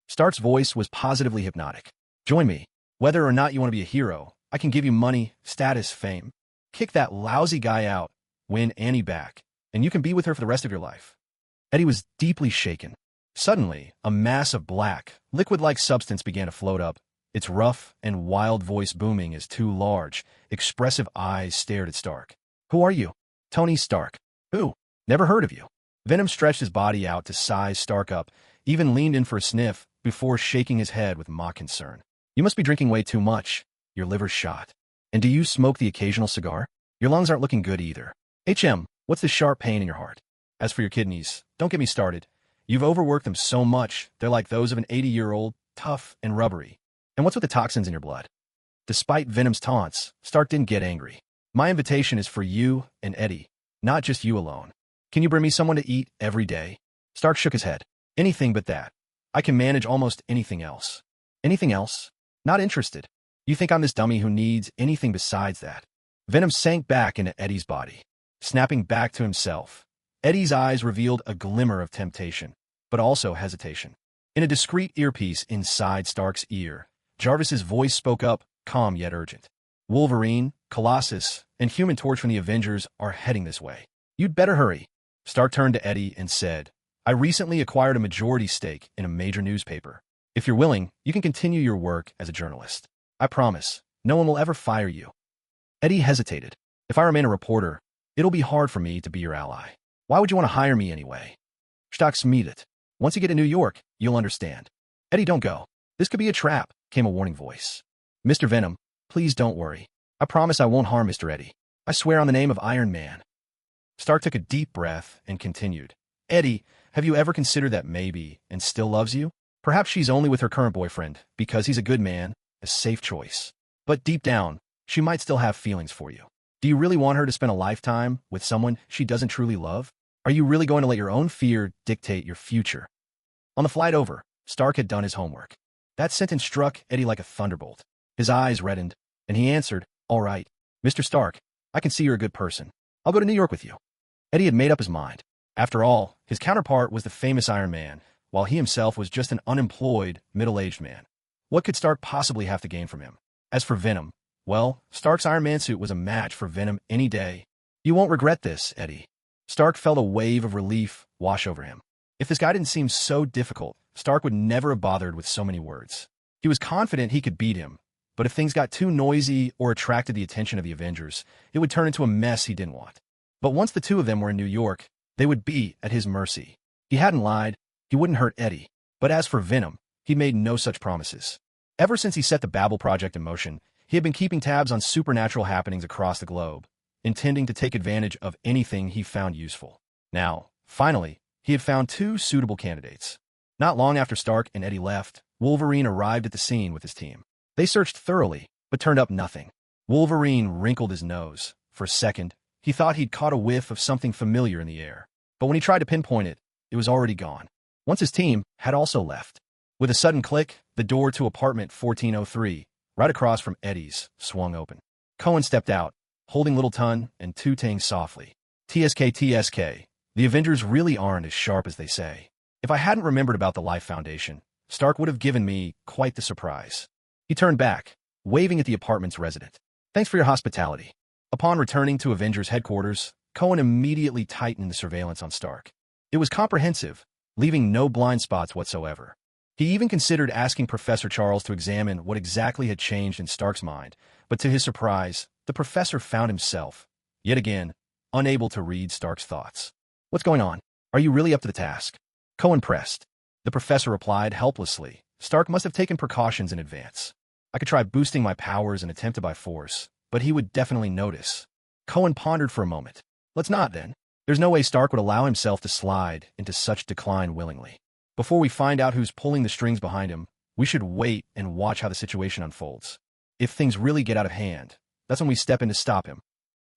Stark's voice was positively hypnotic. Join me. Whether or not you want to be a hero, I can give you money, status, fame. Kick that lousy guy out, win Annie back, and you can be with her for the rest of your life. Eddie was deeply shaken. Suddenly, a mass of black, liquid-like substance began to float up, its rough and wild voice booming as two large, expressive eyes stared at Stark. Who are you? Tony Stark. Who? Never heard of you. Venom stretched his body out to size Stark up, even leaned in for a sniff before shaking his head with mock concern. You must be drinking way too much. Your liver's shot. And do you smoke the occasional cigar? Your lungs aren't looking good either. What's this sharp pain in your heart? As for your kidneys, don't get me started. You've overworked them so much, they're like those of an 80-year-old, tough and rubbery. And what's with the toxins in your blood? Despite Venom's taunts, Stark didn't get angry. My invitation is for you and Eddie, not just you alone. Can you bring me someone to eat every day? Stark shook his head. Anything but that. I can manage almost anything else. Anything else? Not interested. You think I'm this dummy who needs anything besides that? Venom sank back into Eddie's body. Snapping back to himself, Eddie's eyes revealed a glimmer of temptation, but also hesitation. In a discreet earpiece inside Stark's ear, Jarvis's voice spoke up, calm yet urgent. Wolverine, Colossus, and Human Torch from the Avengers are heading this way. You'd better hurry. Stark turned to Eddie and said, I recently acquired a majority stake in a major newspaper. If you're willing, you can continue your work as a journalist. I promise, no one will ever fire you. Eddie hesitated. If I remain a reporter, it'll be hard for me to be your ally. Why would you want to hire me anyway? Stark smiled. Once you get to New York, you'll understand. Eddie, don't go. This could be a trap, came a warning voice. Mr. Venom, please don't worry. I promise I won't harm Mr. Eddie. I swear on the name of Iron Man. Stark took a deep breath and continued. Eddie, have you ever considered that maybe, and still loves you? Perhaps she's only with her current boyfriend, because he's a good man, a safe choice. But deep down, she might still have feelings for you. Do you really want her to spend a lifetime with someone she doesn't truly love? Are you really going to let your own fear dictate your future? On the flight over, Stark had done his homework. That sentence struck Eddie like a thunderbolt. His eyes reddened, and he answered, All right, Mr. Stark, I can see you're a good person. I'll go to New York with you. Eddie had made up his mind. After all, his counterpart was the famous Iron Man, while he himself was just an unemployed, middle-aged man. What could Stark possibly have to gain from him? As for Venom, well, Stark's Iron Man suit was a match for Venom any day. You won't regret this, Eddie. Stark felt a wave of relief wash over him. If this guy didn't seem so difficult, Stark would never have bothered with so many words. He was confident he could beat him, but if things got too noisy or attracted the attention of the Avengers, it would turn into a mess he didn't want. But once the two of them were in New York, they would be at his mercy. He hadn't lied. He wouldn't hurt Eddie. But as for Venom, he made no such promises. Ever since he set the Babel project in motion, he had been keeping tabs on supernatural happenings across the globe, intending to take advantage of anything he found useful. Now, finally, he had found two suitable candidates. Not long after Stark and Eddie left, Wolverine arrived at the scene with his team. They searched thoroughly, but turned up nothing. Wolverine wrinkled his nose. For a second, he thought he'd caught a whiff of something familiar in the air. But when he tried to pinpoint it, it was already gone. Once his team had also left. With a sudden click, the door to apartment 1403, right across from Eddie's, swung open. Cohen stepped out, holding Little Tun and tooting softly. TSK, TSK. The Avengers really aren't as sharp as they say. If I hadn't remembered about the Life Foundation, Stark would have given me quite the surprise. He turned back, waving at the apartment's resident. Thanks for your hospitality. Upon returning to Avengers headquarters, Cohen immediately tightened the surveillance on Stark. It was comprehensive, leaving no blind spots whatsoever. He even considered asking Professor Charles to examine what exactly had changed in Stark's mind, but to his surprise, the professor found himself, yet again, unable to read Stark's thoughts. What's going on? Are you really up to the task? Cohen pressed. The professor replied helplessly. Stark must have taken precautions in advance. I could try boosting my powers and attempt it by force, but he would definitely notice. Cohen pondered for a moment. Let's not, then. There's no way Stark would allow himself to slide into such decline willingly. Before we find out who's pulling the strings behind him, we should wait and watch how the situation unfolds. If things really get out of hand, that's when we step in to stop him.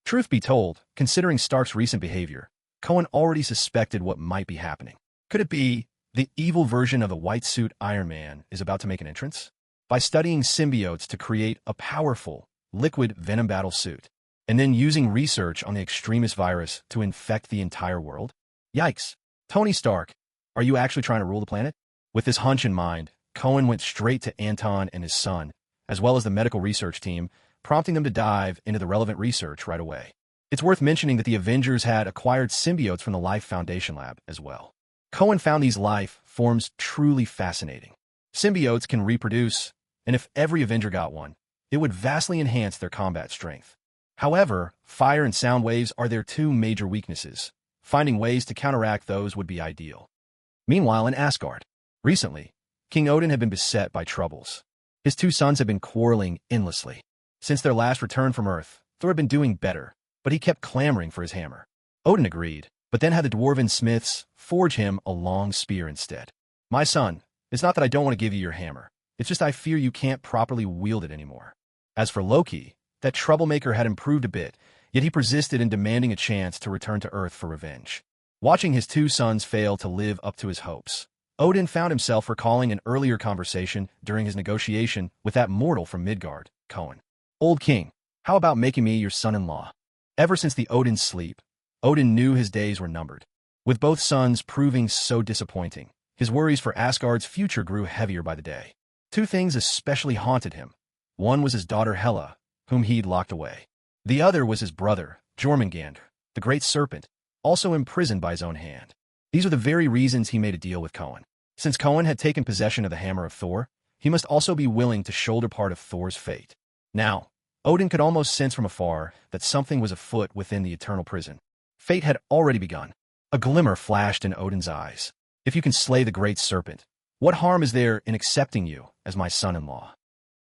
Truth be told, considering Stark's recent behavior, Cohen already suspected what might be happening. Could it be the evil version of the white suit Iron Man is about to make an entrance? By studying symbiotes to create a powerful, liquid venom battle suit, and then using research on the extremist virus to infect the entire world? Yikes. Tony Stark, are you actually trying to rule the planet? With this hunch in mind, Cohen went straight to Anton and his son, as well as the medical research team, prompting them to dive into the relevant research right away. It's worth mentioning that the Avengers had acquired symbiotes from the Life Foundation lab as well. Cohen found these life forms truly fascinating. Symbiotes can reproduce, and if every Avenger got one, it would vastly enhance their combat strength. However, fire and sound waves are their two major weaknesses. Finding ways to counteract those would be ideal. Meanwhile, in Asgard, recently, King Odin had been beset by troubles. His two sons had been quarreling endlessly. Since their last return from Earth, Thor had been doing better, but he kept clamoring for his hammer. Odin agreed, but then had the dwarven smiths forge him a long spear instead. My son, it's not that I don't want to give you your hammer. It's just I fear you can't properly wield it anymore. As for Loki, that troublemaker had improved a bit, yet he persisted in demanding a chance to return to Earth for revenge. Watching his two sons fail to live up to his hopes, Odin found himself recalling an earlier conversation during his negotiation with that mortal from Midgard, Cohen. Old King, how about making me your son-in-law? Ever since the Odin's sleep, Odin knew his days were numbered. With both sons proving so disappointing, his worries for Asgard's future grew heavier by the day. Two things especially haunted him. One was his daughter Hela, whom he'd locked away. The other was his brother, Jormungandr, the great serpent, also imprisoned by his own hand. These are the very reasons he made a deal with Cohen. Since Cohen had taken possession of the hammer of Thor, he must also be willing to shoulder part of Thor's fate. Now, Odin could almost sense from afar that something was afoot within the eternal prison. Fate had already begun. A glimmer flashed in Odin's eyes. If you can slay the great serpent, what harm is there in accepting you as my son-in-law.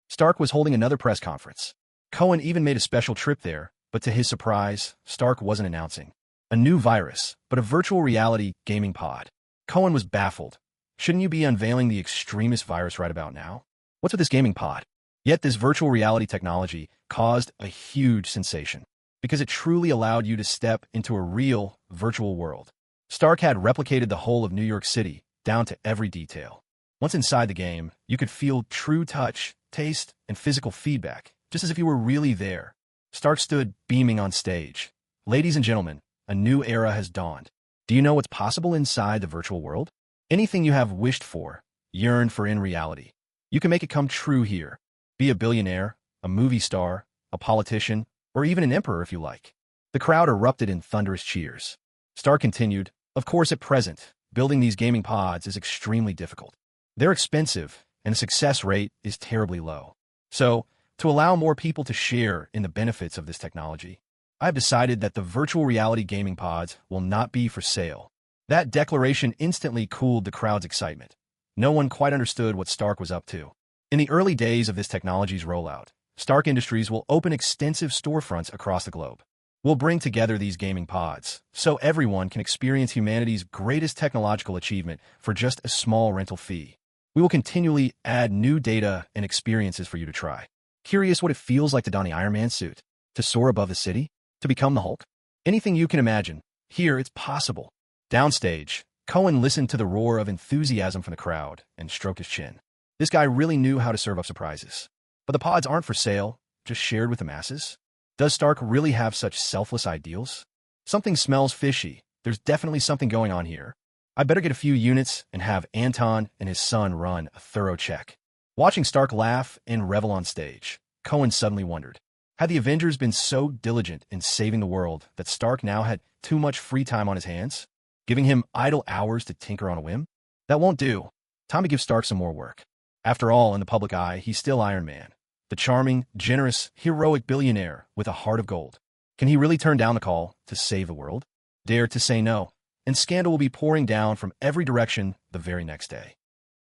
Stark was holding another press conference. Cohen even made a special trip there, but to his surprise, Stark wasn't announcing a new virus, but a virtual reality gaming pod. Cohen was baffled. Shouldn't you be unveiling the extremist virus right about now? What's with this gaming pod? Yet this virtual reality technology caused a huge sensation because it truly allowed you to step into a real virtual world. Stark had replicated the whole of New York City down to every detail. Once inside the game, you could feel true touch, taste, and physical feedback, just as if you were really there. Stark stood beaming on stage. Ladies and gentlemen, a new era has dawned. Do you know what's possible inside the virtual world? Anything you have wished for, yearned for in reality. You can make it come true here. Be a billionaire, a movie star, a politician, or even an emperor if you like. The crowd erupted in thunderous cheers. Stark continued, of course at present, building these gaming pods is extremely difficult. They're expensive, and the success rate is terribly low. So, to allow more people to share in the benefits of this technology, I've decided that the virtual reality gaming pods will not be for sale. That declaration instantly cooled the crowd's excitement. No one quite understood what Stark was up to. In the early days of this technology's rollout, Stark Industries will open extensive storefronts across the globe. We'll bring together these gaming pods so everyone can experience humanity's greatest technological achievement for just a small rental fee. We will continually add new data and experiences for you to try. Curious what it feels like to don the Iron Man suit? To soar above the city? To become the Hulk? Anything you can imagine, here it's possible. Downstage, Cohen listened to the roar of enthusiasm from the crowd and stroked his chin. This guy really knew how to serve up surprises. But the pods aren't for sale, just shared with the masses. Does Stark really have such selfless ideals? Something smells fishy. There's definitely something going on here. I better get a few units and have Anton and his son run a thorough check. Watching Stark laugh and revel on stage, Cohen suddenly wondered, had the Avengers been so diligent in saving the world that Stark now had too much free time on his hands, giving him idle hours to tinker on a whim? That won't do. Time to give Stark some more work. After all, in the public eye, he's still Iron Man, the charming, generous, heroic billionaire with a heart of gold. Can he really turn down the call to save the world? Dare to say no, and scandal will be pouring down from every direction the very next day.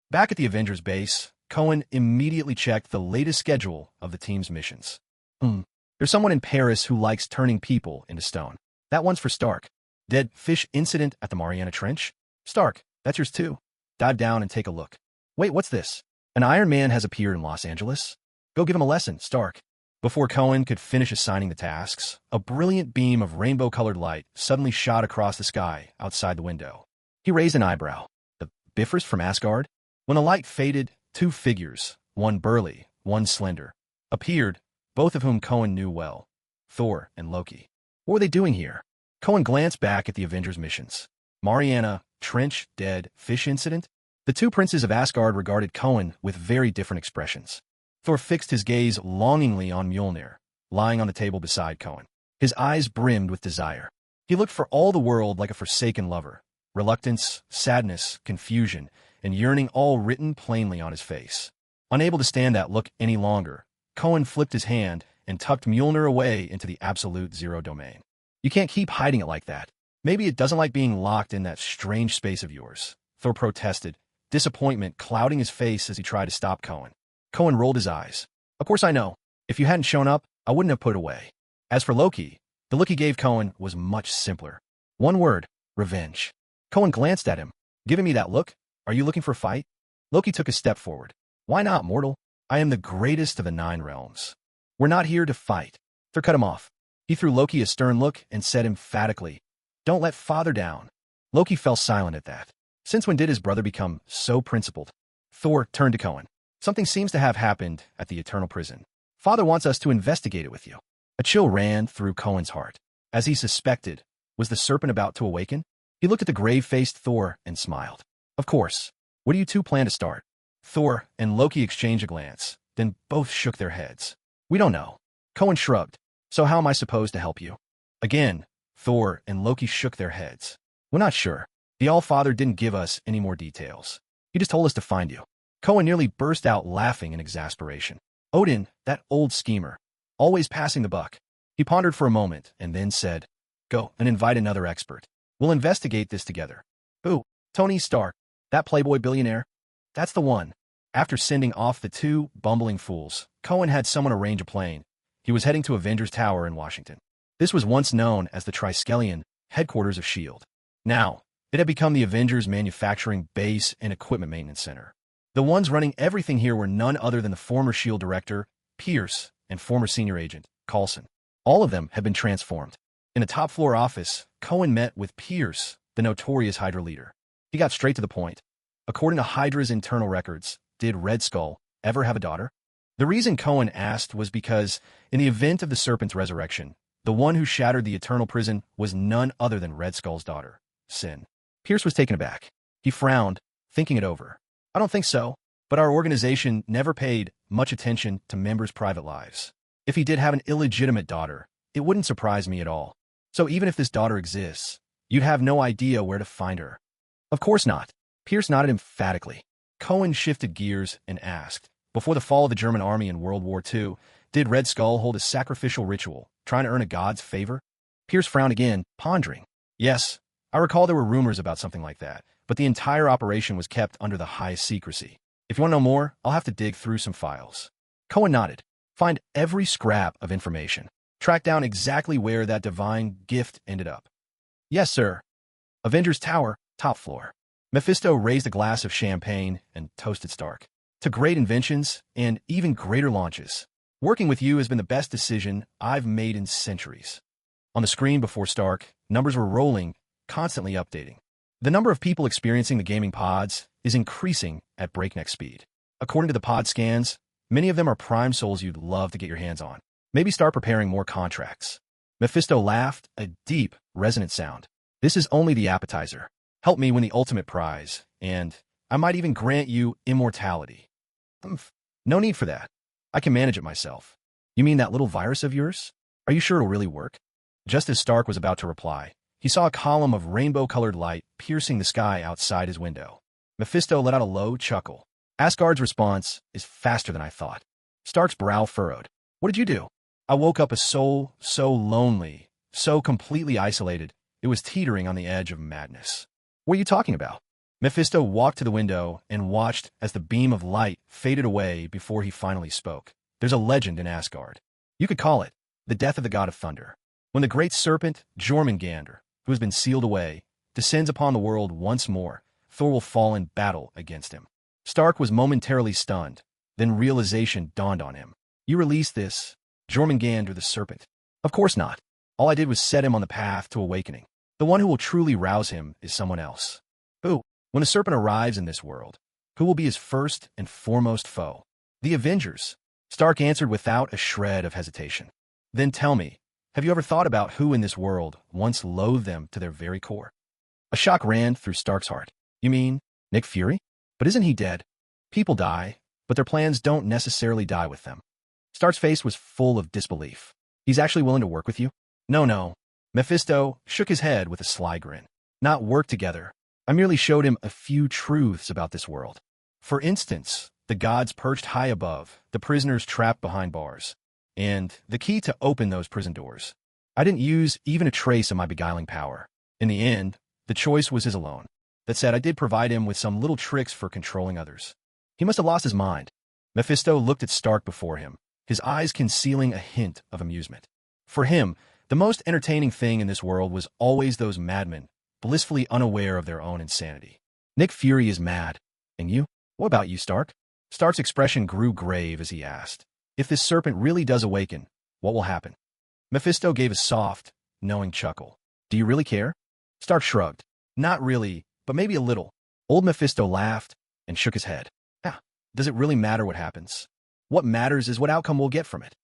Back at the Avengers base, Cohen immediately checked the latest schedule of the team's missions. There's someone in Paris who likes turning people into stone. That one's for Stark. Dead fish incident at the Mariana Trench? Stark, that's yours too. Dive down and take a look. Wait, what's this? An Iron Man has appeared in Los Angeles? Go give him a lesson, Stark. Before Cohen could finish assigning the tasks, a brilliant beam of rainbow-colored light suddenly shot across the sky outside the window. He raised an eyebrow. The Bifrost from Asgard? When the light faded, two figures, one burly, one slender, appeared, both of whom Cohen knew well, Thor and Loki. What were they doing here? Cohen glanced back at the Avengers' missions. Mariana, Trench, dead, fish incident? The two princes of Asgard regarded Cohen with very different expressions. Thor fixed his gaze longingly on Mjolnir, lying on the table beside Cohen. His eyes brimmed with desire. He looked for all the world like a forsaken lover. Reluctance, sadness, confusion, and yearning all written plainly on his face. Unable to stand that look any longer, Cohen flipped his hand and tucked Mjolnir away into the absolute zero domain. You can't keep hiding it like that. Maybe it doesn't like being locked in that strange space of yours, Thor protested, disappointment clouding his face as he tried to stop Cohen. Cohen rolled his eyes. Of course I know. If you hadn't shown up, I wouldn't have put it away. As for Loki, the look he gave Cohen was much simpler. One word, revenge. Cohen glanced at him. Giving me that look? Are you looking for a fight? Loki took a step forward. Why not, mortal? I am the greatest of the 9 realms. We're not here to fight. Thor cut him off. He threw Loki a stern look and said emphatically, Don't let father down. Loki fell silent at that. Since when did his brother become so principled? Thor turned to Cohen. Something seems to have happened at the Eternal Prison. Father wants us to investigate it with you. A chill ran through Cohen's heart. As he suspected, was the serpent about to awaken? He looked at the grave-faced Thor and smiled. Of course. What do you two plan to start? Thor and Loki exchanged a glance, then both shook their heads. We don't know. Cohen shrugged. So how am I supposed to help you? Again, Thor and Loki shook their heads. We're not sure. The All-Father didn't give us any more details. He just told us to find you. Cohen nearly burst out laughing in exasperation. Odin, that old schemer, always passing the buck. He pondered for a moment and then said, Go and invite another expert. We'll investigate this together. Who? Tony Stark. That playboy billionaire? That's the one. After sending off the two bumbling fools, Cohen had someone arrange a plane. He was heading to Avengers Tower in Washington. This was once known as the Triskelion, headquarters of S.H.I.E.L.D. Now, it had become the Avengers Manufacturing Base and Equipment Maintenance Center. The ones running everything here were none other than the former S.H.I.E.L.D. director, Pierce, and former senior agent, Coulson. All of them had been transformed. In a top-floor office, Cohen met with Pierce, the notorious Hydra leader. He got straight to the point. According to Hydra's internal records, did Red Skull ever have a daughter? The reason Cohen asked was because, in the event of the Serpent's resurrection, the one who shattered the eternal prison was none other than Red Skull's daughter, Sin. Pierce was taken aback. He frowned, thinking it over. I don't think so, but our organization never paid much attention to members' private lives. If he did have an illegitimate daughter, it wouldn't surprise me at all. So even if this daughter exists, you'd have no idea where to find her. Of course not. Pierce nodded emphatically. Cohen shifted gears and asked, before the fall of the German army in World War II, did Red Skull hold a sacrificial ritual, trying to earn a god's favor? Pierce frowned again, pondering. Yes, I recall there were rumors about something like that, but the entire operation was kept under the highest secrecy. If you want to know more, I'll have to dig through some files. Cohen nodded. Find every scrap of information. Track down exactly where that divine gift ended up. Yes, sir. Avengers Tower, top floor. Mephisto raised a glass of champagne and toasted Stark. To great inventions and even greater launches. Working with you has been the best decision I've made in centuries. On the screen before Stark, numbers were rolling, constantly updating. The number of people experiencing the gaming pods is increasing at breakneck speed. According to the pod scans, many of them are prime souls you'd love to get your hands on. Maybe start preparing more contracts. Mephisto laughed, a deep, resonant sound. This is only the appetizer. Help me win the ultimate prize, and I might even grant you immortality. No need for that. I can manage it myself. You mean that little virus of yours? Are you sure it'll really work? Just as Stark was about to reply, he saw a column of rainbow-colored light piercing the sky outside his window. Mephisto let out a low chuckle. Asgard's response is faster than I thought. Stark's brow furrowed. What did you do? I woke up a soul so lonely, so completely isolated, it was teetering on the edge of madness. What are you talking about? Mephisto walked to the window and watched as the beam of light faded away before he finally spoke. There's a legend in Asgard. You could call it the death of the god of thunder. When the great serpent, Jormungandr, who has been sealed away, descends upon the world once more, Thor will fall in battle against him. Stark was momentarily stunned. Then realization dawned on him. You released this, Jormungandr the serpent. Of course not. All I did was set him on the path to awakening. The one who will truly rouse him is someone else. Who? When the serpent arrives in this world, who will be his first and foremost foe? The Avengers. Stark answered without a shred of hesitation. Then tell me, have you ever thought about who in this world once loathed them to their very core? A shock ran through Stark's heart. You mean Nick Fury? But isn't he dead? People die, but their plans don't necessarily die with them. Stark's face was full of disbelief. He's actually willing to work with you? No. Mephisto shook his head with a sly grin. Not work together. I merely showed him a few truths about this world. For instance, the gods perched high above, the prisoners trapped behind bars, and the key to open those prison doors. I didn't use even a trace of my beguiling power. In the end, the choice was his alone. That said, I did provide him with some little tricks for controlling others. He must have lost his mind. Mephisto looked at Stark before him, his eyes concealing a hint of amusement. For him, the most entertaining thing in this world was always those madmen, blissfully unaware of their own insanity. Nick Fury is mad. And you? What about you, Stark? Stark's expression grew grave as he asked, if this serpent really does awaken, what will happen? Mephisto gave a soft, knowing chuckle. Do you really care? Stark shrugged. Not really, but maybe a little. Old Mephisto laughed and shook his head. Does it really matter what happens? What matters is what outcome we'll get from it.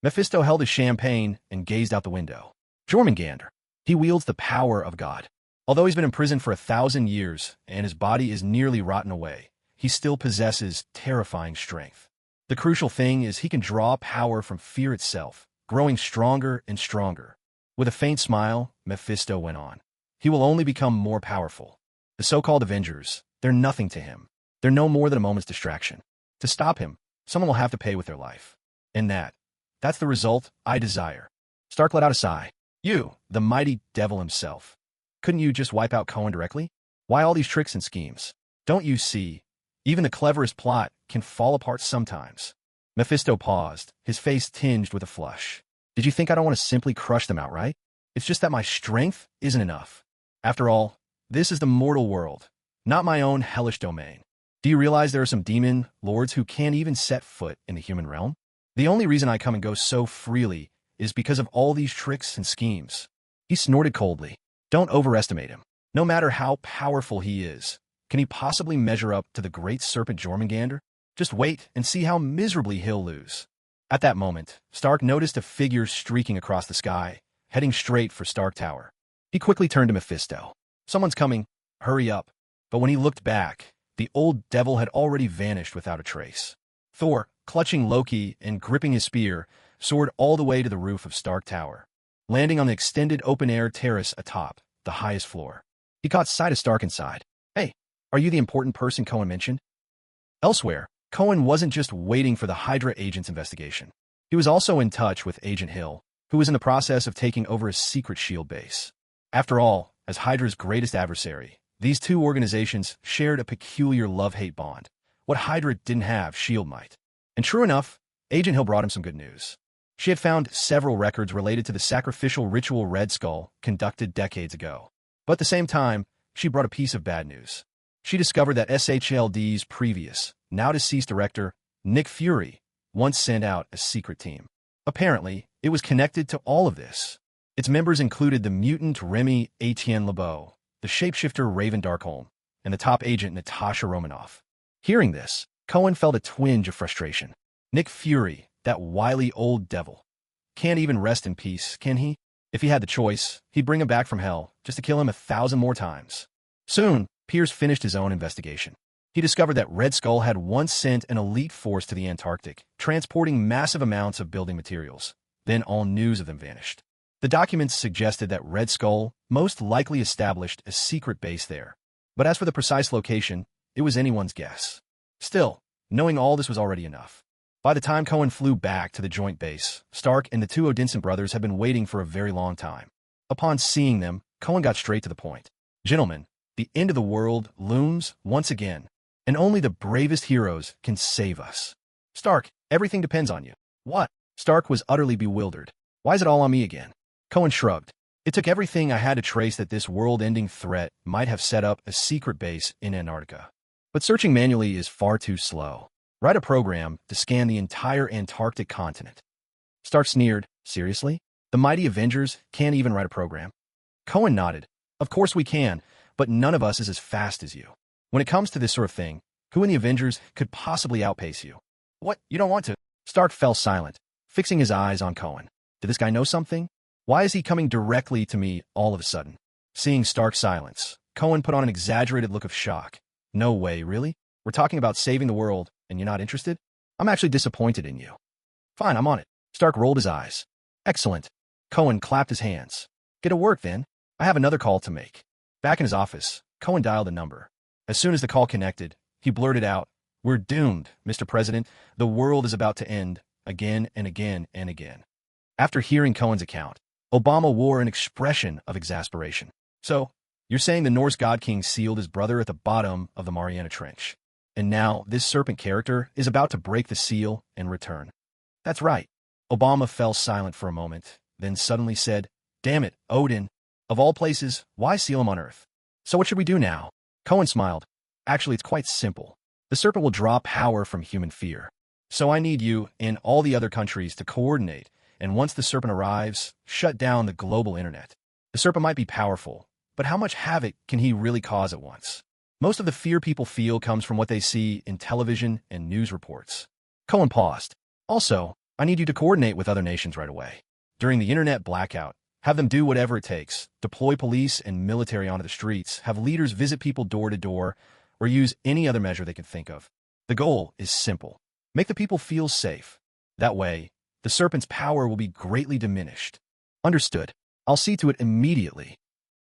Mephisto held his champagne and gazed out the window. Jormungandr. He wields the power of God. Although he's been imprisoned for 1,000 years and his body is nearly rotten away, he still possesses terrifying strength. The crucial thing is he can draw power from fear itself, growing stronger and stronger. With a faint smile, Mephisto went on. He will only become more powerful. The so-called Avengers, they're nothing to him. They're no more than a moment's distraction. To stop him, someone will have to pay with their life. And that's the result I desire. Stark let out a sigh. You, the mighty devil himself. Couldn't you just wipe out Cohen directly? Why all these tricks and schemes? Don't you see? Even the cleverest plot can fall apart sometimes. Mephisto paused, his face tinged with a flush. Did you think I don't want to simply crush them outright? It's just that my strength isn't enough. After all, this is the mortal world, not my own hellish domain. Do you realize there are some demon lords who can't even set foot in the human realm? The only reason I come and go so freely is because of all these tricks and schemes. He snorted coldly. Don't overestimate him. No matter how powerful he is, can he possibly measure up to the great serpent Jormungandr? Just wait and see how miserably he'll lose. At that moment, Stark noticed a figure streaking across the sky, heading straight for Stark Tower. He quickly turned to Mephisto. Someone's coming. Hurry up. But when he looked back, the old devil had already vanished without a trace. Thor, clutching Loki and gripping his spear, soared all the way to the roof of Stark Tower, landing on the extended open-air terrace atop the highest floor. He caught sight of Stark inside. Hey, are you the important person Cohen mentioned? Elsewhere, Cohen wasn't just waiting for the Hydra agent's investigation. He was also in touch with Agent Hill, who was in the process of taking over a secret SHIELD base. After all, as Hydra's greatest adversary, these two organizations shared a peculiar love-hate bond. What Hydra didn't have, SHIELD might. And true enough, Agent Hill brought him some good news. She had found several records related to the sacrificial ritual Red Skull conducted decades ago. But at the same time, she brought a piece of bad news. She discovered that SHLD's previous, now-deceased director, Nick Fury, once sent out a secret team. Apparently, it was connected to all of this. Its members included the mutant Remy Etienne LeBeau, the shapeshifter Raven Darkholm, and the top agent Natasha Romanoff. Hearing this, Cohen felt a twinge of frustration. Nick Fury, that wily old devil. Can't even rest in peace, can he? If he had the choice, he'd bring him back from hell, just to kill him 1,000 more times. Soon, Pierce finished his own investigation. He discovered that Red Skull had once sent an elite force to the Antarctic, transporting massive amounts of building materials. Then all news of them vanished. The documents suggested that Red Skull most likely established a secret base there. But as for the precise location, it was anyone's guess. Still, knowing all this was already enough. By the time Cohen flew back to the joint base, Stark and the two Odinson brothers had been waiting for a very long time. Upon seeing them, Cohen got straight to the point. Gentlemen, the end of the world looms once again, and only the bravest heroes can save us. Stark, everything depends on you. What? Stark was utterly bewildered. Why is it all on me again? Cohen shrugged. It took everything I had to trace that this world-ending threat might have set up a secret base in Antarctica. But searching manually is far too slow. Write a program to scan the entire Antarctic continent. Stark sneered. Seriously? The mighty Avengers can't even write a program? Cohen nodded. Of course we can, but none of us is as fast as you. When it comes to this sort of thing, who in the Avengers could possibly outpace you? What? You don't want to? Stark fell silent, fixing his eyes on Cohen. Did this guy know something? Why is he coming directly to me all of a sudden? Seeing Stark's silence, Cohen put on an exaggerated look of shock. No way, really? We're talking about saving the world, and you're not interested? I'm actually disappointed in you. Fine, I'm on it. Stark rolled his eyes. Excellent. Cohen clapped his hands. Get to work, then. I have another call to make. Back in his office, Cohen dialed a number. As soon as the call connected, he blurted out, "We're doomed, Mr. President. The world is about to end, again and again and again." After hearing Cohen's account, Obama wore an expression of exasperation. So, you're saying the Norse God King sealed his brother at the bottom of the Mariana Trench, and now this serpent character is about to break the seal and return? That's right. Obama fell silent for a moment, then suddenly said, "Damn it, Odin. Of all places, why seal him on Earth? So what should we do now?" Cohen smiled. Actually, it's quite simple. The serpent will draw power from human fear. So I need you and all the other countries to coordinate, and once the serpent arrives, shut down the global internet. The serpent might be powerful, but how much havoc can he really cause at once? Most of the fear people feel comes from what they see in television and news reports. Cohen paused. Also, I need you to coordinate with other nations right away. During the internet blackout, have them do whatever it takes. Deploy police and military onto the streets, have leaders visit people door to door, or use any other measure they can think of. The goal is simple. Make the people feel safe. That way, the serpent's power will be greatly diminished. Understood. I'll see to it immediately.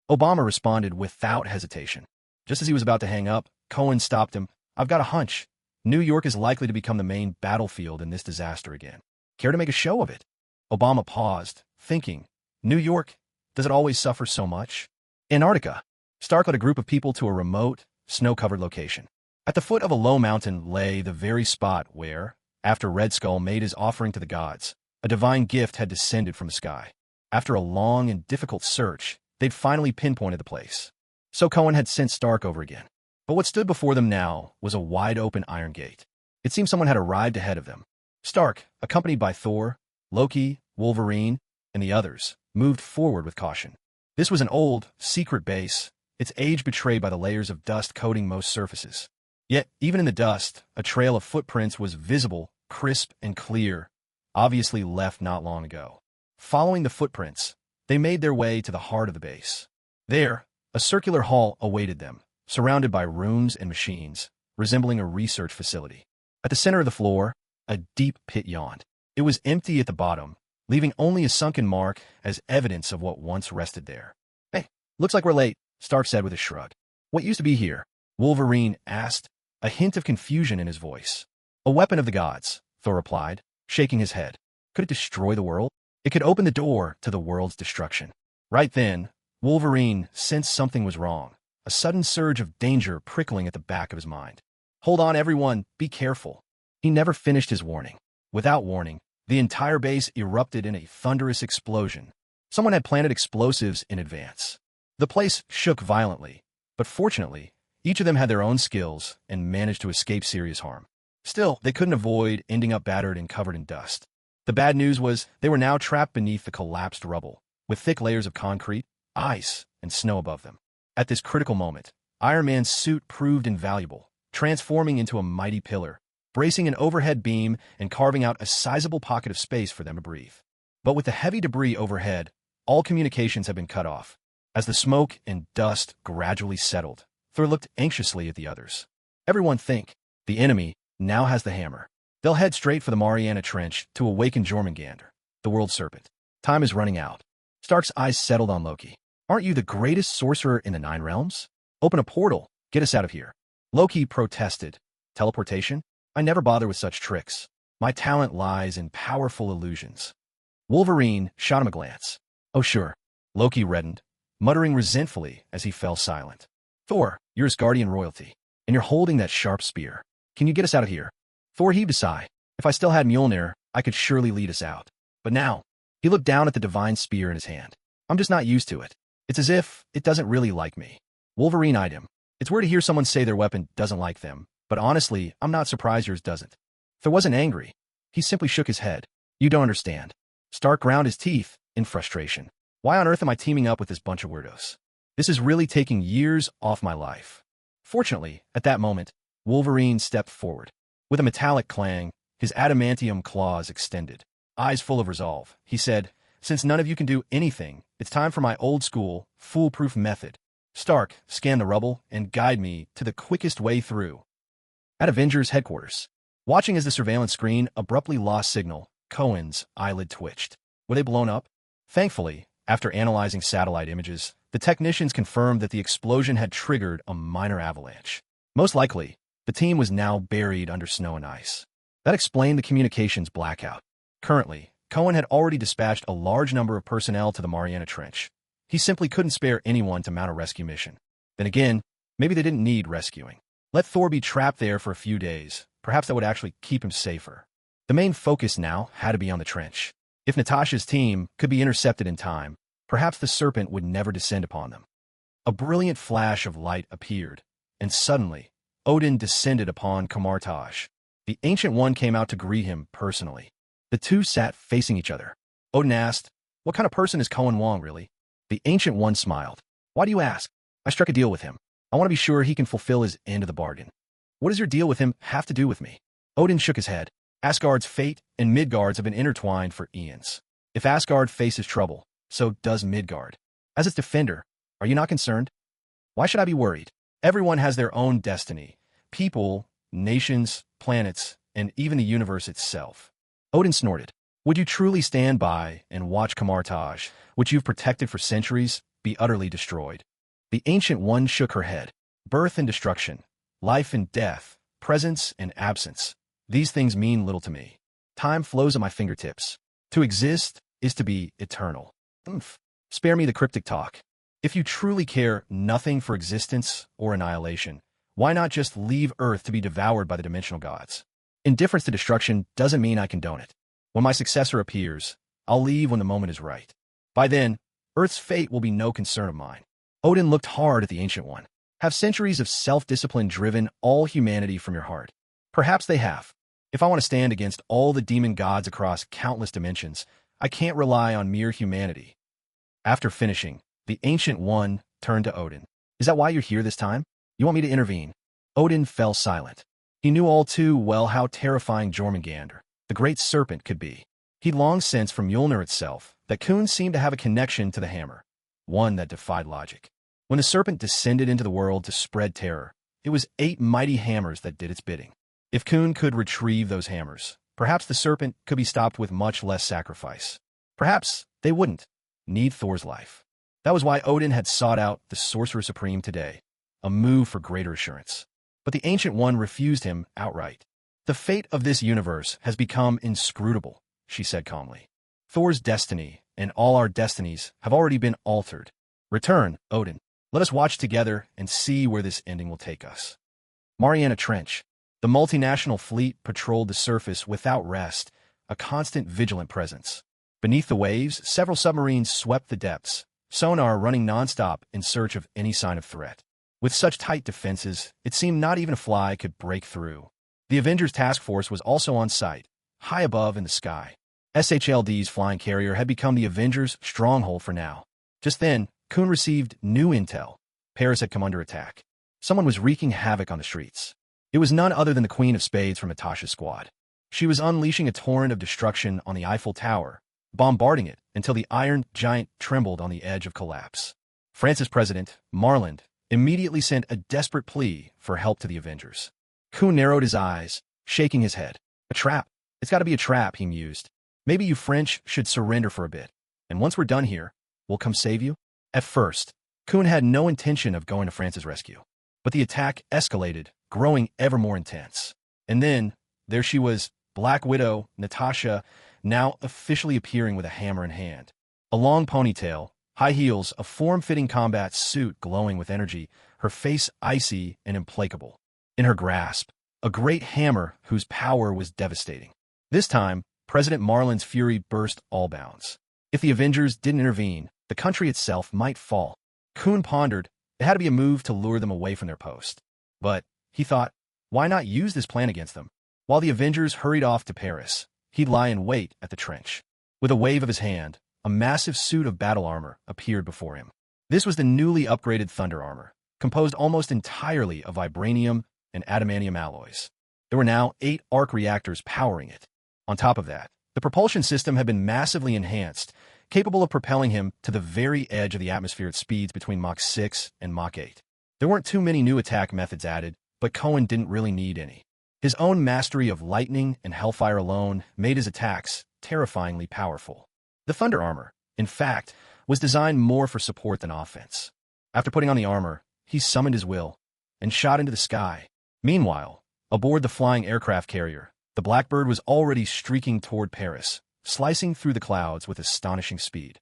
Obama responded without hesitation. Just as he was about to hang up, Cohen stopped him. I've got a hunch. New York is likely to become the main battlefield in this disaster again. Care to make a show of it? Obama paused, thinking, New York? Does it always suffer so much? Antarctica. Stark led a group of people to a remote, snow-covered location. At the foot of a low mountain lay the very spot where, after Red Skull made his offering to the gods, a divine gift had descended from the sky. After a long and difficult search, they'd finally pinpointed the place. So Cohen had sent Stark over again. But what stood before them now was a wide-open iron gate. It seemed someone had arrived ahead of them. Stark, accompanied by Thor, Loki, Wolverine, and the others, moved forward with caution. This was an old, secret base, its age betrayed by the layers of dust coating most surfaces. Yet, even in the dust, a trail of footprints was visible, crisp and clear, obviously left not long ago. Following the footprints, they made their way to the heart of the base. There, a circular hall awaited them, surrounded by rooms and machines, resembling a research facility. At the center of the floor, a deep pit yawned. It was empty at the bottom, leaving only a sunken mark as evidence of what once rested there. "Hey, looks like we're late," Stark said with a shrug. "What used to be here?" Wolverine asked, a hint of confusion in his voice. "A weapon of the gods," Thor replied, shaking his head. "Could it destroy the world? It could open the door to the world's destruction." Right then, Wolverine sensed something was wrong, a sudden surge of danger prickling at the back of his mind. "Hold on, everyone, be careful." He never finished his warning. Without warning, the entire base erupted in a thunderous explosion. Someone had planted explosives in advance. The place shook violently, but fortunately, each of them had their own skills and managed to escape serious harm. Still, they couldn't avoid ending up battered and covered in dust. The bad news was they were now trapped beneath the collapsed rubble, with thick layers of concrete, ice, and snow above them. At this critical moment, Iron Man's suit proved invaluable, transforming into a mighty pillar, bracing an overhead beam and carving out a sizable pocket of space for them to breathe. But with the heavy debris overhead, all communications had been cut off. As the smoke and dust gradually settled, Thor looked anxiously at the others. "Everyone think. The enemy now has the hammer. They'll head straight for the Mariana Trench to awaken Jormungandr, the World Serpent. Time is running out." Stark's eyes settled on Loki. "Aren't you the greatest sorcerer in the 9 realms? Open a portal. Get us out of here." Loki protested. "Teleportation? I never bother with such tricks. My talent lies in powerful illusions." Wolverine shot him a glance. "Oh sure." Loki reddened, muttering resentfully as he fell silent. "Thor, you're Asgardian royalty, and you're holding that sharp spear. Can you get us out of here?" Thor heaved a sigh. "If I still had Mjolnir, I could surely lead us out. But now," he looked down at the divine spear in his hand, "I'm just not used to it. It's as if it doesn't really like me." Wolverine eyed him. "It's weird to hear someone say their weapon doesn't like them, but honestly, I'm not surprised yours doesn't." Thor wasn't angry. He simply shook his head. "You don't understand." Stark ground his teeth in frustration. "Why on earth am I teaming up with this bunch of weirdos? This is really taking years off my life." Fortunately, at that moment, Wolverine stepped forward. With a metallic clang, his adamantium claws extended. Eyes full of resolve, he said, "Since none of you can do anything, it's time for my old-school, foolproof method. Stark, scan the rubble and guide me to the quickest way through." At Avengers headquarters, watching as the surveillance screen abruptly lost signal, Cohen's eyelid twitched. Were they blown up? Thankfully, after analyzing satellite images, the technicians confirmed that the explosion had triggered a minor avalanche. Most likely, the team was now buried under snow and ice. That explained the communications blackout. Currently, Cohen had already dispatched a large number of personnel to the Mariana Trench. He simply couldn't spare anyone to mount a rescue mission. Then again, maybe they didn't need rescuing. Let Thor be trapped there for a few days. Perhaps that would actually keep him safer. The main focus now had to be on the trench. If Natasha's team could be intercepted in time, perhaps the serpent would never descend upon them. A brilliant flash of light appeared, and suddenly, Odin descended upon Kamartaj. The Ancient One came out to greet him personally. The two sat facing each other. Odin asked, "What kind of person is Cohen Wong, really?" The Ancient One smiled. "Why do you ask? I struck a deal with him. I want to be sure he can fulfill his end of the bargain." "What does your deal with him have to do with me?" Odin shook his head. "Asgard's fate and Midgard's have been intertwined for eons. If Asgard faces trouble, so does Midgard. As its defender, are you not concerned?" "Why should I be worried? Everyone has their own destiny. People, nations, planets, and even the universe itself." Odin snorted. "Would you truly stand by and watch Kamartaj, which you've protected for centuries, be utterly destroyed?" The Ancient One shook her head. "Birth and destruction, life and death, presence and absence. These things mean little to me. Time flows at my fingertips. To exist is to be eternal." Spare me the cryptic talk. If you truly care nothing for existence or annihilation, Why not just leave Earth to be devoured by the dimensional gods? Indifference to destruction doesn't mean I condone it. When my successor appears, I'll leave when the moment is right. By then, Earth's fate will be no concern of mine. Odin looked hard at the Ancient One. Have centuries of self-discipline driven all humanity from your heart? Perhaps they have. If I want to stand against all the demon gods across countless dimensions, I can't rely on mere humanity. After finishing, the Ancient One turned to Odin. Is that why you're here this time? You want me to intervene? Odin fell silent. He knew all too well how terrifying Jormungandr, the great serpent, could be. He'd long sensed from Mjolnir itself that Kun seemed to have a connection to the hammer, one that defied logic. When the serpent descended into the world to spread terror, it was 8 mighty hammers that did its bidding. If Kun could retrieve those hammers, perhaps the serpent could be stopped with much less sacrifice. Perhaps they wouldn't need Thor's life. That was why Odin had sought out the Sorcerer Supreme today, a move for greater assurance. But the Ancient One refused him outright. The fate of this universe has become inscrutable, she said calmly. Thor's destiny and all our destinies have already been altered. Return, Odin. Let us watch together and see where this ending will take us. Mariana Trench. The multinational fleet patrolled the surface without rest, a constant vigilant presence. Beneath the waves, several submarines swept the depths, sonar running nonstop in search of any sign of threat. With such tight defenses, it seemed not even a fly could break through. The Avengers Task Force was also on site, high above in the sky. SHLD's flying carrier had become the Avengers' stronghold for now. Just then, Kun received new intel. Paris had come under attack. Someone was wreaking havoc on the streets. It was none other than the Queen of Spades from Natasha's squad. She was unleashing a torrent of destruction on the Eiffel Tower, bombarding it until the Iron Giant trembled on the edge of collapse. France's president, Marland, immediately sent a desperate plea for help to the Avengers. Kun narrowed his eyes, shaking his head. A trap. It's got to be a trap, he mused. Maybe you French should surrender for a bit, and once we're done here, we'll come save you? At first, Kun had no intention of going to France's rescue. But the attack escalated, growing ever more intense. And then, there she was, Black Widow, Natasha, now officially appearing with a hammer in hand. A long ponytail, high heels, a form-fitting combat suit glowing with energy, her face icy and implacable. In her grasp, a great hammer whose power was devastating. This time, President Marland's fury burst all bounds. If the Avengers didn't intervene, the country itself might fall. Kun pondered, it had to be a move to lure them away from their post. But, he thought, why not use this plan against them? While the Avengers hurried off to Paris, he'd lie in wait at the trench. With a wave of his hand, a massive suit of battle armor appeared before him. This was the newly upgraded Thunder Armor, composed almost entirely of vibranium and adamantium alloys. There were now 8 arc reactors powering it. On top of that, the propulsion system had been massively enhanced, capable of propelling him to the very edge of the atmosphere at speeds between Mach 6 and Mach 8. There weren't too many new attack methods added, but Cohen didn't really need any. His own mastery of lightning and hellfire alone made his attacks terrifyingly powerful. The Thunder Armor, in fact, was designed more for support than offense. After putting on the armor, he summoned his will and shot into the sky. Meanwhile, aboard the flying aircraft carrier, the Blackbird was already streaking toward Paris, slicing through the clouds with astonishing speed.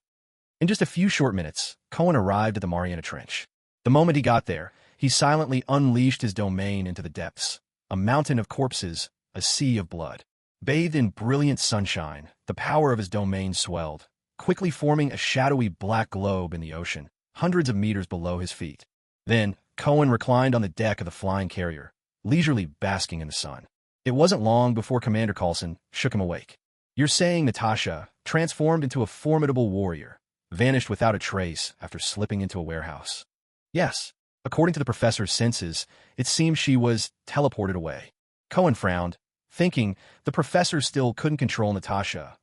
In just a few short minutes, Cohen arrived at the Mariana Trench. The moment he got there, he silently unleashed his domain into the depths, a mountain of corpses, a sea of blood. Bathed in brilliant sunshine, the power of his domain swelled, quickly forming a shadowy black globe in the ocean, hundreds of meters below his feet. Then, Cohen reclined on the deck of the flying carrier, leisurely basking in the sun. It wasn't long before Commander Coulson shook him awake. You're saying Natasha, transformed into a formidable warrior, vanished without a trace after slipping into a warehouse? Yes. According to the professor's senses, it seemed she was teleported away. Cohen frowned, thinking the professor still couldn't control Natasha.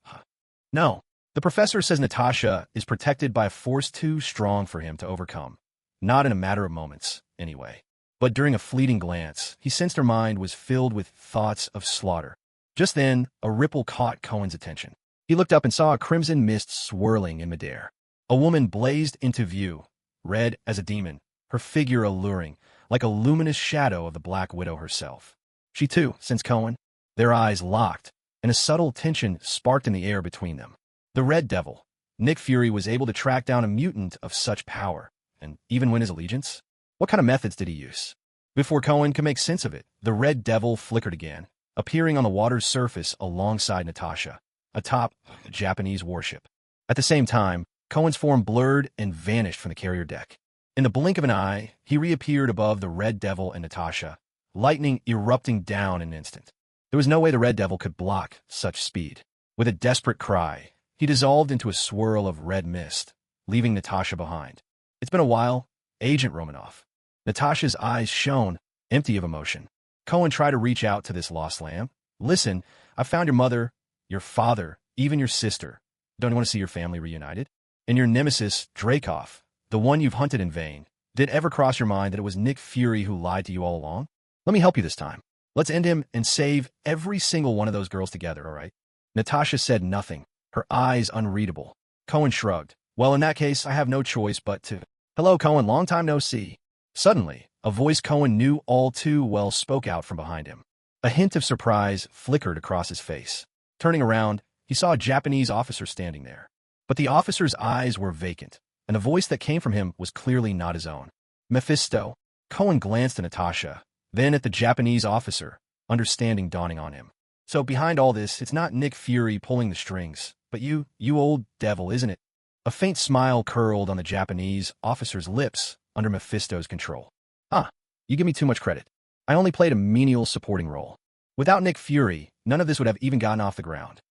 No. The professor says Natasha is protected by a force too strong for him to overcome. Not in a matter of moments, anyway. But during a fleeting glance, he sensed her mind was filled with thoughts of slaughter. Just then, a ripple caught Cohen's attention. He looked up and saw a crimson mist swirling in midair. A woman blazed into view, red as a demon, her figure alluring, like a luminous shadow of the Black Widow herself. She too sensed Cohen. Their eyes locked, and a subtle tension sparked in the air between them. The Red Devil, Nick Fury, was able to track down a mutant of such power, and even win his allegiance? What kind of methods did he use? Before Cohen could make sense of it, the red devil flickered again, appearing on the water's surface alongside Natasha, atop a Japanese warship. At the same time, Cohen's form blurred and vanished from the carrier deck. In the blink of an eye, he reappeared above the red devil and Natasha, lightning erupting down in an instant. There was no way the red devil could block such speed. With a desperate cry, he dissolved into a swirl of red mist, leaving Natasha behind. It's been a while, Agent Romanoff. Natasha's eyes shone, empty of emotion. Cohen tried to reach out to this lost lamb. Listen, I found your mother, your father, even your sister. Don't you want to see your family reunited? And your nemesis, Dreykov, the one you've hunted in vain. Did it ever cross your mind that it was Nick Fury who lied to you all along? Let me help you this time. Let's end him and save every single one of those girls together, all right? Natasha said nothing, her eyes unreadable. Cohen shrugged. Well, in that case, I have no choice but to... Hello, Cohen, long time no see. Suddenly, a voice Cohen knew all too well spoke out from behind him. A hint of surprise flickered across his face. Turning around, he saw a Japanese officer standing there. But the officer's eyes were vacant, and the voice that came from him was clearly not his own. Mephisto. Cohen glanced at Natasha, then at the Japanese officer, understanding dawning on him. So behind all this, it's not Nick Fury pulling the strings, but you old devil, isn't it? A faint smile curled on the Japanese officer's lips under Mephisto's control. You give me too much credit. I only played a menial supporting role. Without Nick Fury, none of this would have even gotten off the ground.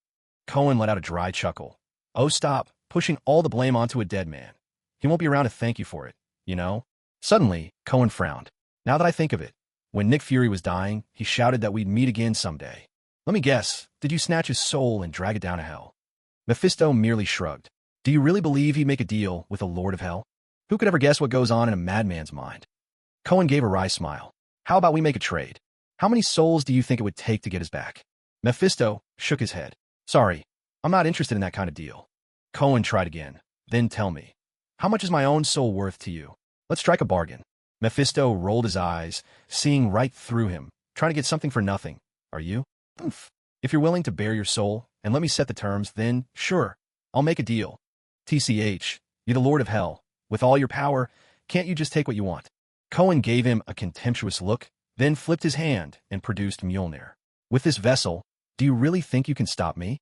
Cohen let out a dry chuckle. Oh, stop pushing all the blame onto a dead man. He won't be around to thank you for it, you know? Suddenly, Cohen frowned. Now that I think of it, when Nick Fury was dying, he shouted that we'd meet again someday. Let me guess, did you snatch his soul and drag it down to hell? Mephisto merely shrugged. Do you really believe he'd make a deal with the Lord of Hell? Who could ever guess what goes on in a madman's mind? Cohen gave a wry smile. How about we make a trade? How many souls do you think it would take to get us back? Mephisto shook his head. Sorry, I'm not interested in that kind of deal. Cohen tried again. Then tell me, how much is my own soul worth to you? Let's strike a bargain. Mephisto rolled his eyes, seeing right through him, trying to get something for nothing. Are you? If you're willing to bare your soul and let me set the terms, then sure, I'll make a deal. TCH, you're the Lord of Hell. With all your power, can't you just take what you want? Cohen gave him a contemptuous look, then flipped his hand and produced Mjolnir. With this vessel, do you really think you can stop me?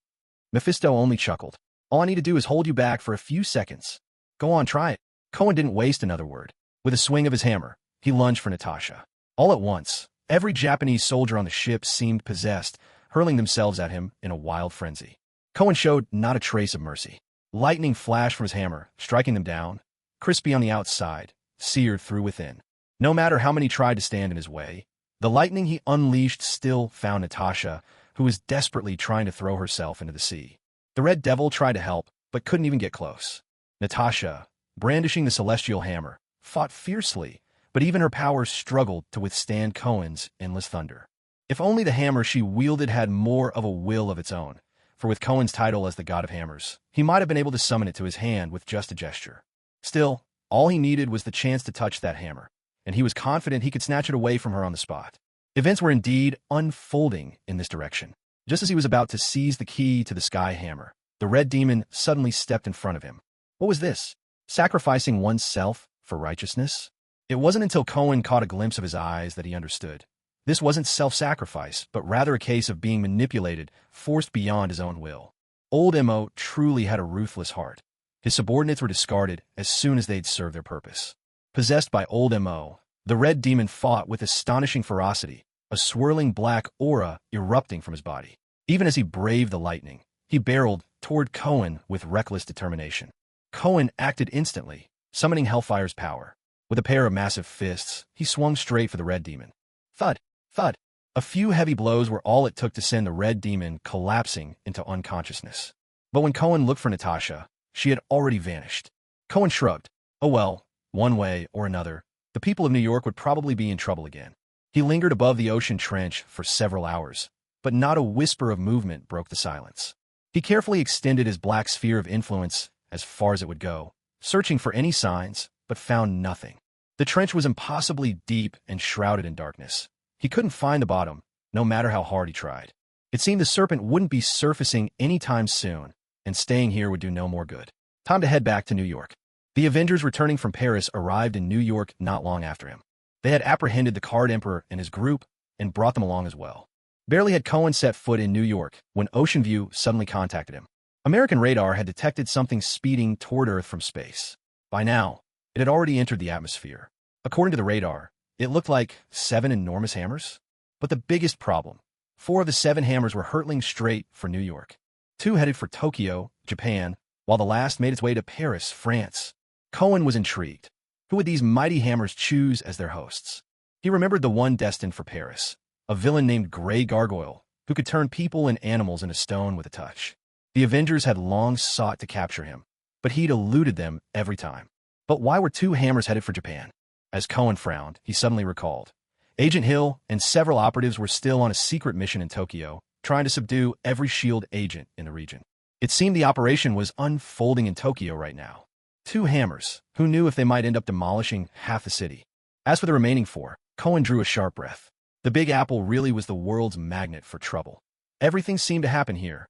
Mephisto only chuckled. All I need to do is hold you back for a few seconds. Go on, try it. Cohen didn't waste another word. With a swing of his hammer, he lunged for Natasha. All at once, every Japanese soldier on the ship seemed possessed, hurling themselves at him in a wild frenzy. Cohen showed not a trace of mercy. Lightning flashed from his hammer, striking them down, crispy on the outside, seared through within. No matter how many tried to stand in his way, the lightning he unleashed still found Natasha, who was desperately trying to throw herself into the sea. The red devil tried to help, but couldn't even get close. Natasha, brandishing the celestial hammer, fought fiercely, but even her powers struggled to withstand Cohen's endless thunder. If only the hammer she wielded had more of a will of its own, for with Cohen's title as the God of Hammers, he might have been able to summon it to his hand with just a gesture. Still, all he needed was the chance to touch that hammer, and he was confident he could snatch it away from her on the spot. Events were indeed unfolding in this direction. Just as he was about to seize the key to the sky hammer, the red demon suddenly stepped in front of him. What was this? Sacrificing oneself for righteousness? It wasn't until Cohen caught a glimpse of his eyes that he understood. This wasn't self-sacrifice, but rather a case of being manipulated, forced beyond his own will. Old Mo truly had a ruthless heart. His subordinates were discarded as soon as they'd served their purpose. Possessed by Old Mo, the red demon fought with astonishing ferocity, a swirling black aura erupting from his body. Even as he braved the lightning, he barreled toward Cohen with reckless determination. Cohen acted instantly, summoning Hellfire's power. With a pair of massive fists, he swung straight for the red demon. Thud, thud. A few heavy blows were all it took to send the red demon collapsing into unconsciousness. But when Cohen looked for Natasha, she had already vanished. Cohen shrugged. Oh well, one way or another, the people of New York would probably be in trouble again. He lingered above the ocean trench for several hours, but not a whisper of movement broke the silence. He carefully extended his black sphere of influence as far as it would go, searching for any signs, but found nothing. The trench was impossibly deep and shrouded in darkness. He couldn't find the bottom, no matter how hard he tried. It seemed the serpent wouldn't be surfacing anytime soon, and staying here would do no more good. Time to head back to New York. The Avengers returning from Paris arrived in New York not long after him. They had apprehended the Card Emperor and his group and brought them along as well. Barely had Cohen set foot in New York when Ocean View suddenly contacted him. American radar had detected something speeding toward Earth from space. By now, it had already entered the atmosphere. According to the radar, it looked like 7 enormous hammers. But the biggest problem, 4 of the 7 hammers were hurtling straight for New York. 2 headed for Tokyo, Japan, while the last made its way to Paris, France. Cohen was intrigued. Who would these mighty hammers choose as their hosts? He remembered the one destined for Paris, a villain named Grey Gargoyle, who could turn people and animals into stone with a touch. The Avengers had long sought to capture him, but he'd eluded them every time. But why were 2 hammers headed for Japan? As Cohen frowned, he suddenly recalled. Agent Hill and several operatives were still on a secret mission in Tokyo, trying to subdue every SHIELD agent in the region. It seemed the operation was unfolding in Tokyo right now. 2 hammers, who knew if they might end up demolishing half the city. As for the remaining 4, Cohen drew a sharp breath. The Big Apple really was the world's magnet for trouble. Everything seemed to happen here.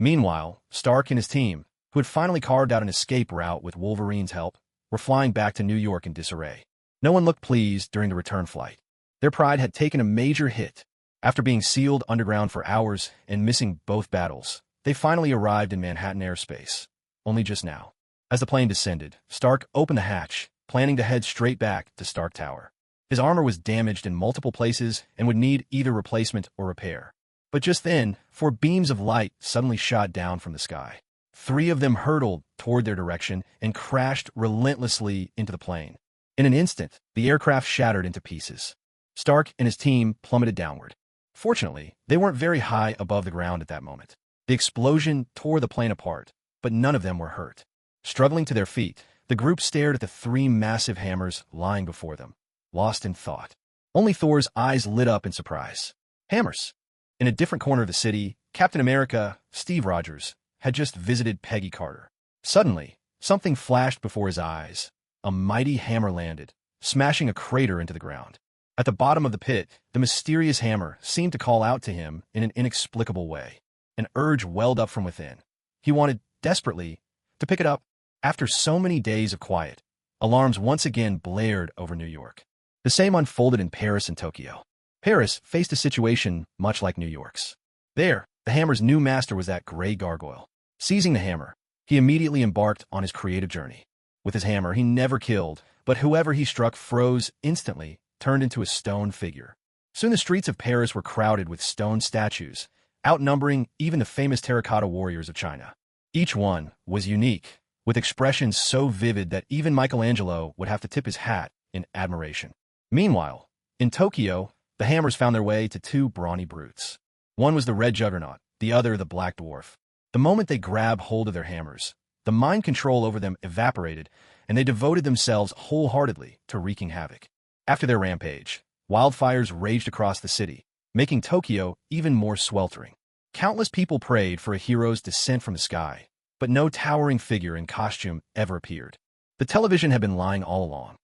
Meanwhile, Stark and his team, who had finally carved out an escape route with Wolverine's help, were flying back to New York in disarray. No one looked pleased during the return flight. Their pride had taken a major hit. After being sealed underground for hours and missing both battles, they finally arrived in Manhattan airspace. Only just now. As the plane descended, Stark opened the hatch, planning to head straight back to Stark Tower. His armor was damaged in multiple places and would need either replacement or repair. But just then, 4 beams of light suddenly shot down from the sky. 3 of them hurtled toward their direction and crashed relentlessly into the plane. In an instant, the aircraft shattered into pieces. Stark and his team plummeted downward. Fortunately, they weren't very high above the ground at that moment. The explosion tore the plane apart, but none of them were hurt. Struggling to their feet, the group stared at the 3 massive hammers lying before them, lost in thought. Only Thor's eyes lit up in surprise. Hammers. In a different corner of the city, Captain America, Steve Rogers, had just visited Peggy Carter. Suddenly, something flashed before his eyes. A mighty hammer landed, smashing a crater into the ground. At the bottom of the pit, the mysterious hammer seemed to call out to him in an inexplicable way. An urge welled up from within. He wanted, desperately, to pick it up. After so many days of quiet, alarms once again blared over New York. The same unfolded in Paris and Tokyo. Paris faced a situation much like New York's. There, the hammer's new master was that Grey Gargoyle. Seizing the hammer, he immediately embarked on his creative journey. With his hammer, he never killed, but whoever he struck froze instantly, turned into a stone figure. Soon the streets of Paris were crowded with stone statues, outnumbering even the famous terracotta warriors of China. Each one was unique, with expressions so vivid that even Michelangelo would have to tip his hat in admiration. Meanwhile, in Tokyo, the hammers found their way to 2 brawny brutes. One was the Red Juggernaut, the other the Black Dwarf. The moment they grabbed hold of their hammers, the mind control over them evaporated, and they devoted themselves wholeheartedly to wreaking havoc. After their rampage, wildfires raged across the city, making Tokyo even more sweltering. Countless people prayed for a hero's descent from the sky, but no towering figure in costume ever appeared. The television had been lying all along.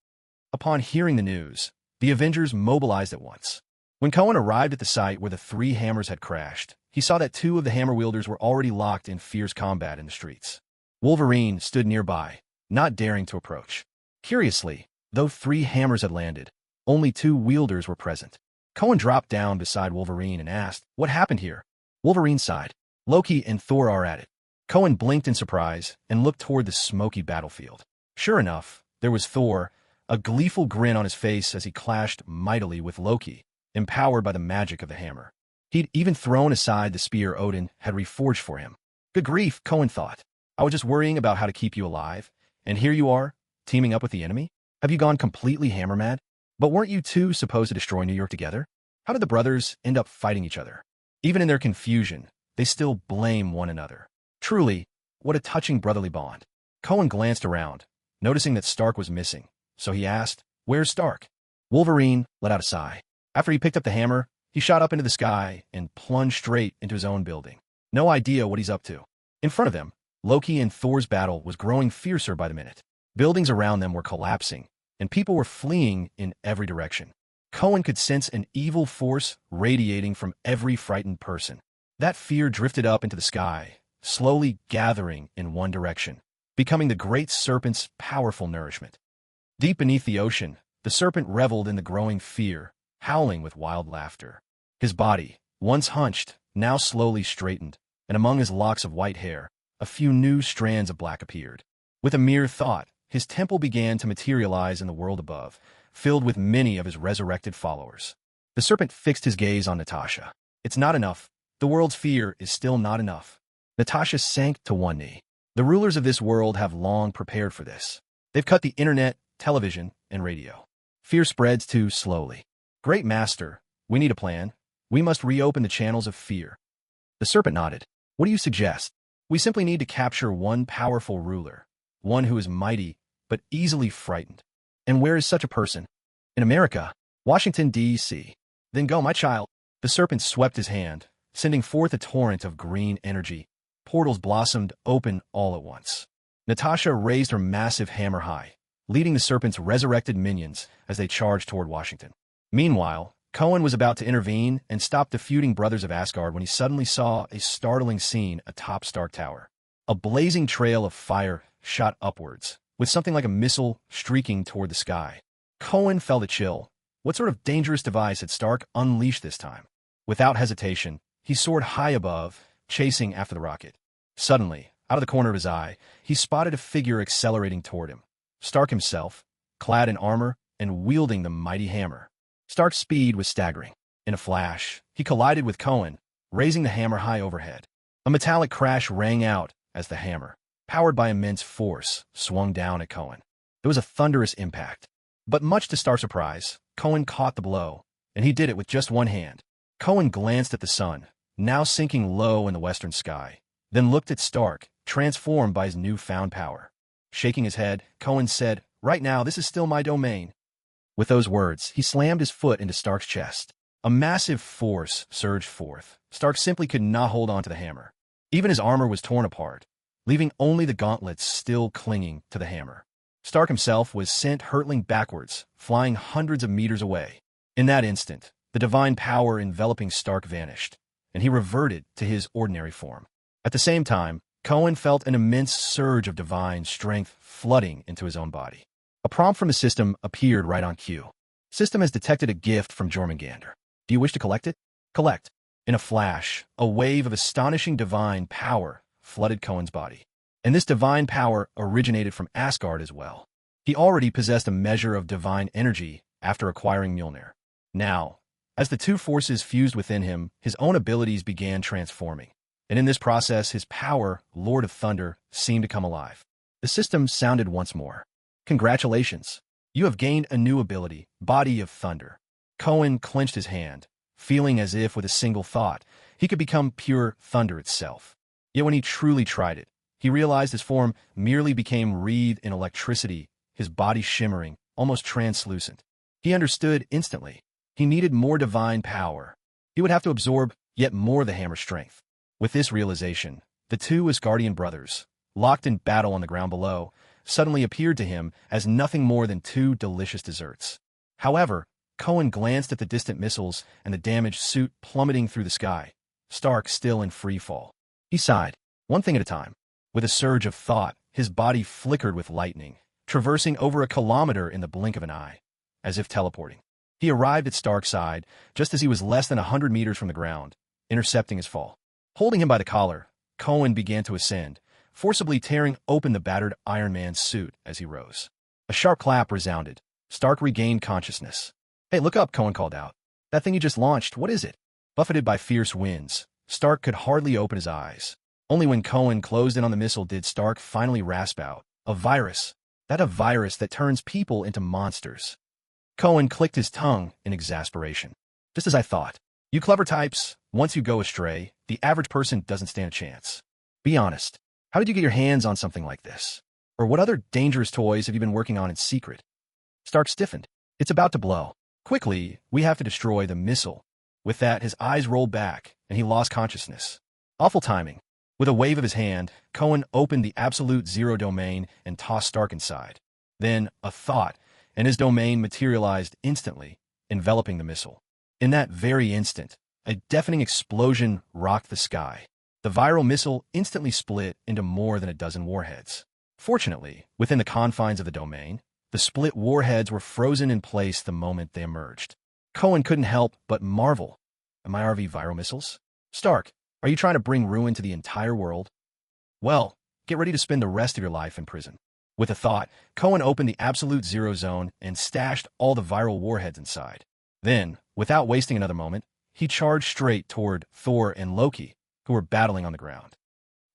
Upon hearing the news, the Avengers mobilized at once. When Cohen arrived at the site where the 3 hammers had crashed, he saw that 2 of the hammer wielders were already locked in fierce combat in the streets. Wolverine stood nearby, not daring to approach. Curiously, though 3 hammers had landed, only 2 wielders were present. Cohen dropped down beside Wolverine and asked, "What happened here?" Wolverine sighed. "Loki and Thor are at it." Cohen blinked in surprise and looked toward the smoky battlefield. Sure enough, there was Thor, a gleeful grin on his face as he clashed mightily with Loki, empowered by the magic of the hammer. He'd even thrown aside the spear Odin had reforged for him. Good grief, Cohen thought. I was just worrying about how to keep you alive, and here you are, teaming up with the enemy? Have you gone completely hammer mad? But weren't you 2 supposed to destroy New York together? How did the brothers end up fighting each other? Even in their confusion, they still blame one another. Truly, what a touching brotherly bond. Cohen glanced around, noticing that Stark was missing, so he asked, "Where's Stark?" Wolverine let out a sigh. After he picked up the hammer, he shot up into the sky and plunged straight into his own building. No idea what he's up to. In front of them, Loki and Thor's battle was growing fiercer by the minute. Buildings around them were collapsing, and people were fleeing in every direction. Cohen could sense an evil force radiating from every frightened person. That fear drifted up into the sky, slowly gathering in one direction, becoming the great serpent's powerful nourishment. Deep beneath the ocean, The serpent reveled in the growing fear, howling with wild laughter. His body, once hunched, now slowly straightened, and among his locks of white hair, a few new strands of black appeared. With a mere thought, his temple began to materialize in the world above, filled with many of his resurrected followers. The serpent fixed his gaze on Natasha. It's not enough. The world's fear is still not enough. Natasha sank to one knee. The rulers of this world have long prepared for this. They've cut the internet, television, and radio. Fear spreads too slowly. Great master, we need a plan. We must reopen the channels of fear. The serpent nodded. What do you suggest? We simply need to capture one powerful ruler, one who is mighty, but easily frightened. And where is such a person? In America, Washington, D.C. Then go, my child. The serpent swept his hand, sending forth a torrent of green energy. Portals blossomed open all at once. Natasha raised her massive hammer high, leading the serpent's resurrected minions as they charged toward Washington. Meanwhile, Cohen was about to intervene and stop the feuding brothers of Asgard when he suddenly saw a startling scene atop Stark Tower. A blazing trail of fire shot upwards, with something like a missile streaking toward the sky. Cohen felt a chill. What sort of dangerous device had Stark unleashed this time? Without hesitation, he soared high above, chasing after the rocket. Suddenly, out of the corner of his eye, he spotted a figure accelerating toward him. Stark himself, clad in armor and wielding the mighty hammer. Stark's speed was staggering. In a flash, he collided with Cohen, raising the hammer high overhead. A metallic crash rang out as the hammer, powered by immense force, swung down at Cohen. It was a thunderous impact. But much to Stark's surprise, Cohen caught the blow, and he did it with just one hand. Cohen glanced at the sun, now sinking low in the western sky, then looked at Stark, transformed by his newfound power. Shaking his head, Cohen said, "Right now, this is still my domain." With those words, he slammed his foot into Stark's chest. A massive force surged forth. Stark simply could not hold on to the hammer. Even his armor was torn apart, leaving only the gauntlets still clinging to the hammer. Stark himself was sent hurtling backwards, flying hundreds of meters away. In that instant, the divine power enveloping Stark vanished, and he reverted to his ordinary form. At the same time, Cohen felt an immense surge of divine strength flooding into his own body. A prompt from the system appeared right on cue. System has detected a gift from Jormungandr. Do you wish to collect it? Collect. In a flash, a wave of astonishing divine power flooded Cohen's body. And this divine power originated from Asgard as well. He already possessed a measure of divine energy after acquiring Mjolnir. Now, as the two forces fused within him, his own abilities began transforming. And in this process, his power, Lord of Thunder, seemed to come alive. The system sounded once more. Congratulations. You have gained a new ability, Body of Thunder. Cohen clenched his hand, feeling as if with a single thought, he could become pure thunder itself. Yet when he truly tried it, he realized his form merely became wreathed in electricity, his body shimmering, almost translucent. He understood instantly. He needed more divine power. He would have to absorb yet more of the hammer's strength. With this realization, the two Asgardian brothers, locked in battle on the ground below, suddenly appeared to him as nothing more than two delicious desserts. However, Cohen glanced at the distant missiles and the damaged suit plummeting through the sky, Stark still in free fall. He sighed, one thing at a time. With a surge of thought, his body flickered with lightning, traversing over a kilometer in the blink of an eye, as if teleporting. He arrived at Stark's side just as he was less than 100 meters from the ground, intercepting his fall. Holding him by the collar, Cohen began to ascend, forcibly tearing open the battered Iron Man's suit as he rose. A sharp clap resounded. Stark regained consciousness. "Hey, look up," Cohen called out. "That thing you just launched, what is it?" Buffeted by fierce winds, Stark could hardly open his eyes. Only when Cohen closed in on the missile did Stark finally rasp out, "A virus. A virus that turns people into monsters." Cohen clicked his tongue in exasperation. "Just as I thought. You clever types, once you go astray, the average person doesn't stand a chance. Be honest. How did you get your hands on something like this? Or what other dangerous toys have you been working on in secret?" Stark stiffened. "It's about to blow. Quickly, we have to destroy the missile." With that, his eyes rolled back, and he lost consciousness. Awful timing. With a wave of his hand, Cohen opened the Absolute Zero domain and tossed Stark inside. Then, a thought, and his domain materialized instantly, enveloping the missile. In that very instant, a deafening explosion rocked the sky. The viral missile instantly split into more than a dozen warheads. Fortunately, within the confines of the domain, the The split warheads were frozen in place the moment they emerged. Cohen couldn't help but marvel. MIRV viral missiles? Stark, are you trying to bring ruin to the entire world? Well, get ready to spend the rest of your life in prison. With a thought, Cohen opened the absolute zero zone and stashed all the viral warheads inside. Then, without wasting another moment, he charged straight toward Thor and Loki, who were battling on the ground.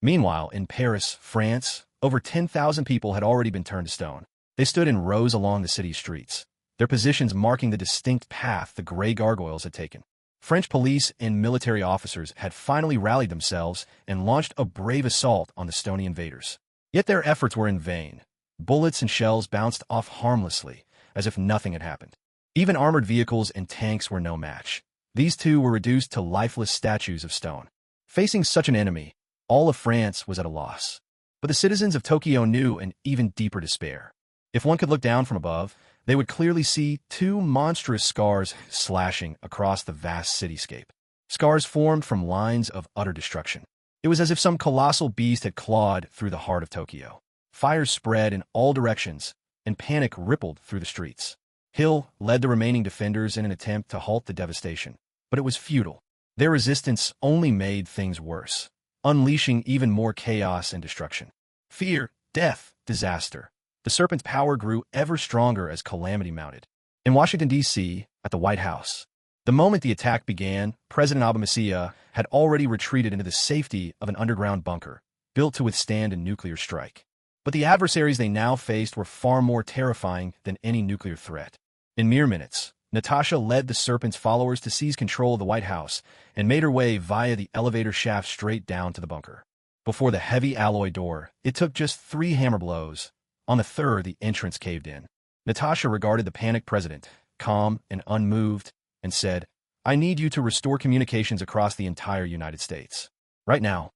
Meanwhile, in Paris, France, over 10,000 people had already been turned to stone. They stood in rows along the city's streets, their positions marking the distinct path the gray gargoyles had taken. French police and military officers had finally rallied themselves and launched a brave assault on the stony invaders. Yet their efforts were in vain. Bullets and shells bounced off harmlessly, as if nothing had happened. Even armored vehicles and tanks were no match. These two were reduced to lifeless statues of stone. Facing such an enemy, all of France was at a loss. But the citizens of Tokyo knew an even deeper despair. If one could look down from above, they would clearly see two monstrous scars slashing across the vast cityscape. Scars formed from lines of utter destruction. It was as if some colossal beast had clawed through the heart of Tokyo. Fires spread in all directions, and panic rippled through the streets. Hill led the remaining defenders in an attempt to halt the devastation, but it was futile. Their resistance only made things worse, unleashing even more chaos and destruction. Fear, death, disaster. The serpent's power grew ever stronger as calamity mounted. In Washington, D.C., at the White House, the moment the attack began, President Obama had already retreated into the safety of an underground bunker, built to withstand a nuclear strike. But the adversaries they now faced were far more terrifying than any nuclear threat. In mere minutes, Natasha led the serpent's followers to seize control of the White House and made her way via the elevator shaft straight down to the bunker. Before the heavy alloy door, it took just 3 hammer blows. On the third, the entrance caved in. Natasha regarded the panicked president, calm and unmoved, and said, "I need you to restore communications across the entire United States. Right now."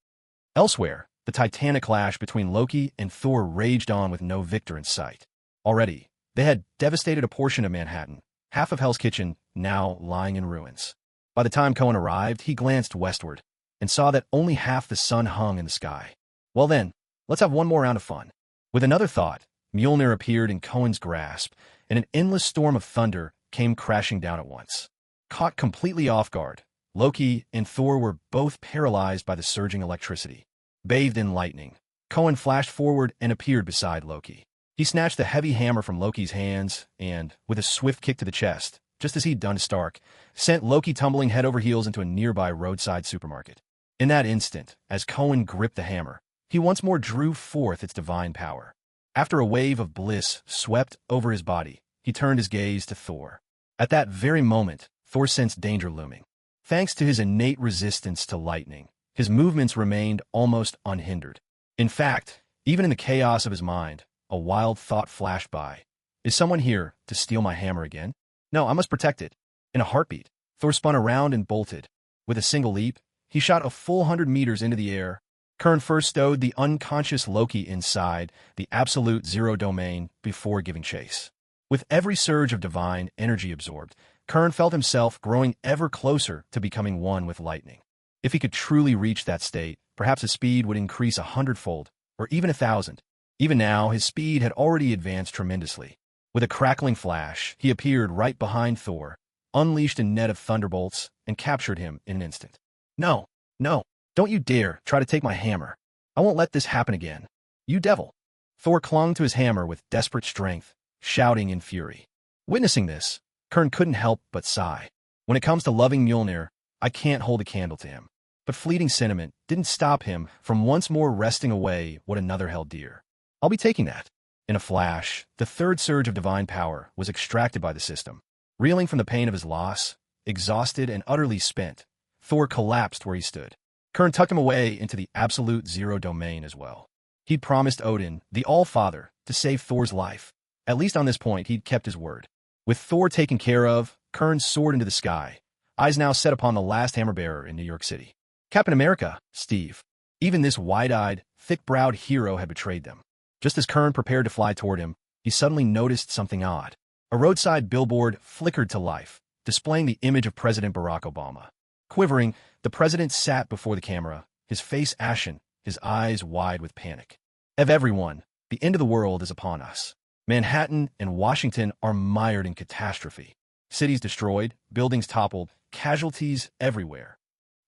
Elsewhere, the titanic clash between Loki and Thor raged on with no victor in sight. Already, they had devastated a portion of Manhattan, half of Hell's Kitchen now lying in ruins. By the time Cohen arrived, he glanced westward and saw that only half the sun hung in the sky. Well then, let's have one more round of fun. With another thought, Mjolnir appeared in Cohen's grasp, and an endless storm of thunder came crashing down at once. Caught completely off guard, Loki and Thor were both paralyzed by the surging electricity. Bathed in lightning, Cohen flashed forward and appeared beside Loki. He snatched the heavy hammer from Loki's hands and, with a swift kick to the chest, just as he'd done to Stark, sent Loki tumbling head over heels into a nearby roadside supermarket. In that instant, as Cohen gripped the hammer, he once more drew forth its divine power. After a wave of bliss swept over his body, he turned his gaze to Thor. At that very moment, Thor sensed danger looming. Thanks to his innate resistance to lightning, his movements remained almost unhindered. In fact, even in the chaos of his mind, a wild thought flashed by. Is someone here to steal my hammer again? No, I must protect it. In a heartbeat, Thor spun around and bolted. With a single leap, he shot a full 100 meters into the air. Kern first stowed the unconscious Loki inside the absolute zero domain before giving chase. With every surge of divine energy absorbed, Kern felt himself growing ever closer to becoming one with lightning. If he could truly reach that state, perhaps his speed would increase 100-fold, or even 1,000. Even now, his speed had already advanced tremendously. With a crackling flash, he appeared right behind Thor, unleashed a net of thunderbolts, and captured him in an instant. No, no. Don't you dare try to take my hammer. I won't let this happen again. You devil. Thor clung to his hammer with desperate strength, shouting in fury. Witnessing this, Kern couldn't help but sigh. When it comes to loving Mjolnir, I can't hold a candle to him. But fleeting sentiment didn't stop him from once more wresting away what another held dear. I'll be taking that. In a flash, the third surge of divine power was extracted by the system. Reeling from the pain of his loss, exhausted and utterly spent, Thor collapsed where he stood. Kern tucked him away into the absolute zero domain as well. He'd promised Odin, the All-Father, to save Thor's life. At least on this point, he'd kept his word. With Thor taken care of, Kern soared into the sky, eyes now set upon the last hammer-bearer in New York City. Captain America, Steve. Even this wide-eyed, thick-browed hero had betrayed them. Just as Kern prepared to fly toward him, he suddenly noticed something odd. A roadside billboard flickered to life, displaying the image of President Barack Obama. Quivering, the president sat before the camera, his face ashen, his eyes wide with panic. Of everyone, the end of the world is upon us. Manhattan and Washington are mired in catastrophe. Cities destroyed, buildings toppled, casualties everywhere.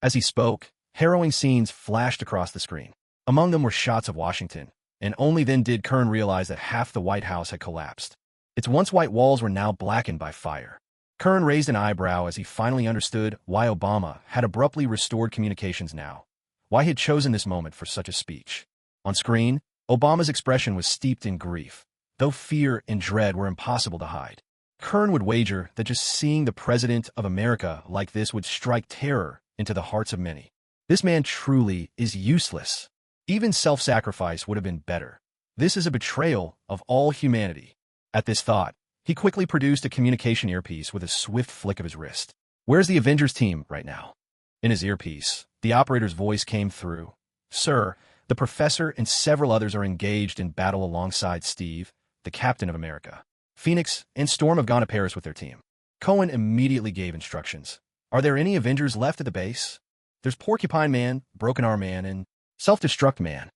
As he spoke, harrowing scenes flashed across the screen. Among them were shots of Washington, and only then did Kern realize that half the White House had collapsed. Its once white walls were now blackened by fire. Kern raised an eyebrow as he finally understood why Obama had abruptly restored communications now, why he had chosen this moment for such a speech. On screen, Obama's expression was steeped in grief, though fear and dread were impossible to hide. Kern would wager that just seeing the President of America like this would strike terror into the hearts of many. This man truly is useless. Even self-sacrifice would have been better. This is a betrayal of all humanity. At this thought, he quickly produced a communication earpiece with a swift flick of his wrist. Where's the Avengers team right now? In his earpiece, the operator's voice came through. Sir, the professor and several others are engaged in battle alongside Steve, the Captain of America. Phoenix and Storm have gone to Paris with their team. Cohen immediately gave instructions. Are there any Avengers left at the base? There's Porcupine Man, Broken Arm Man, and Self-Destruct Man.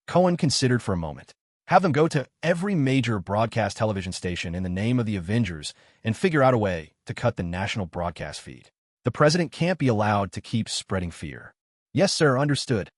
Cohen considered for a moment. Have them go to every major broadcast television station in the name of the Avengers and figure out a way to cut the national broadcast feed. The president can't be allowed to keep spreading fear. Yes, sir, understood.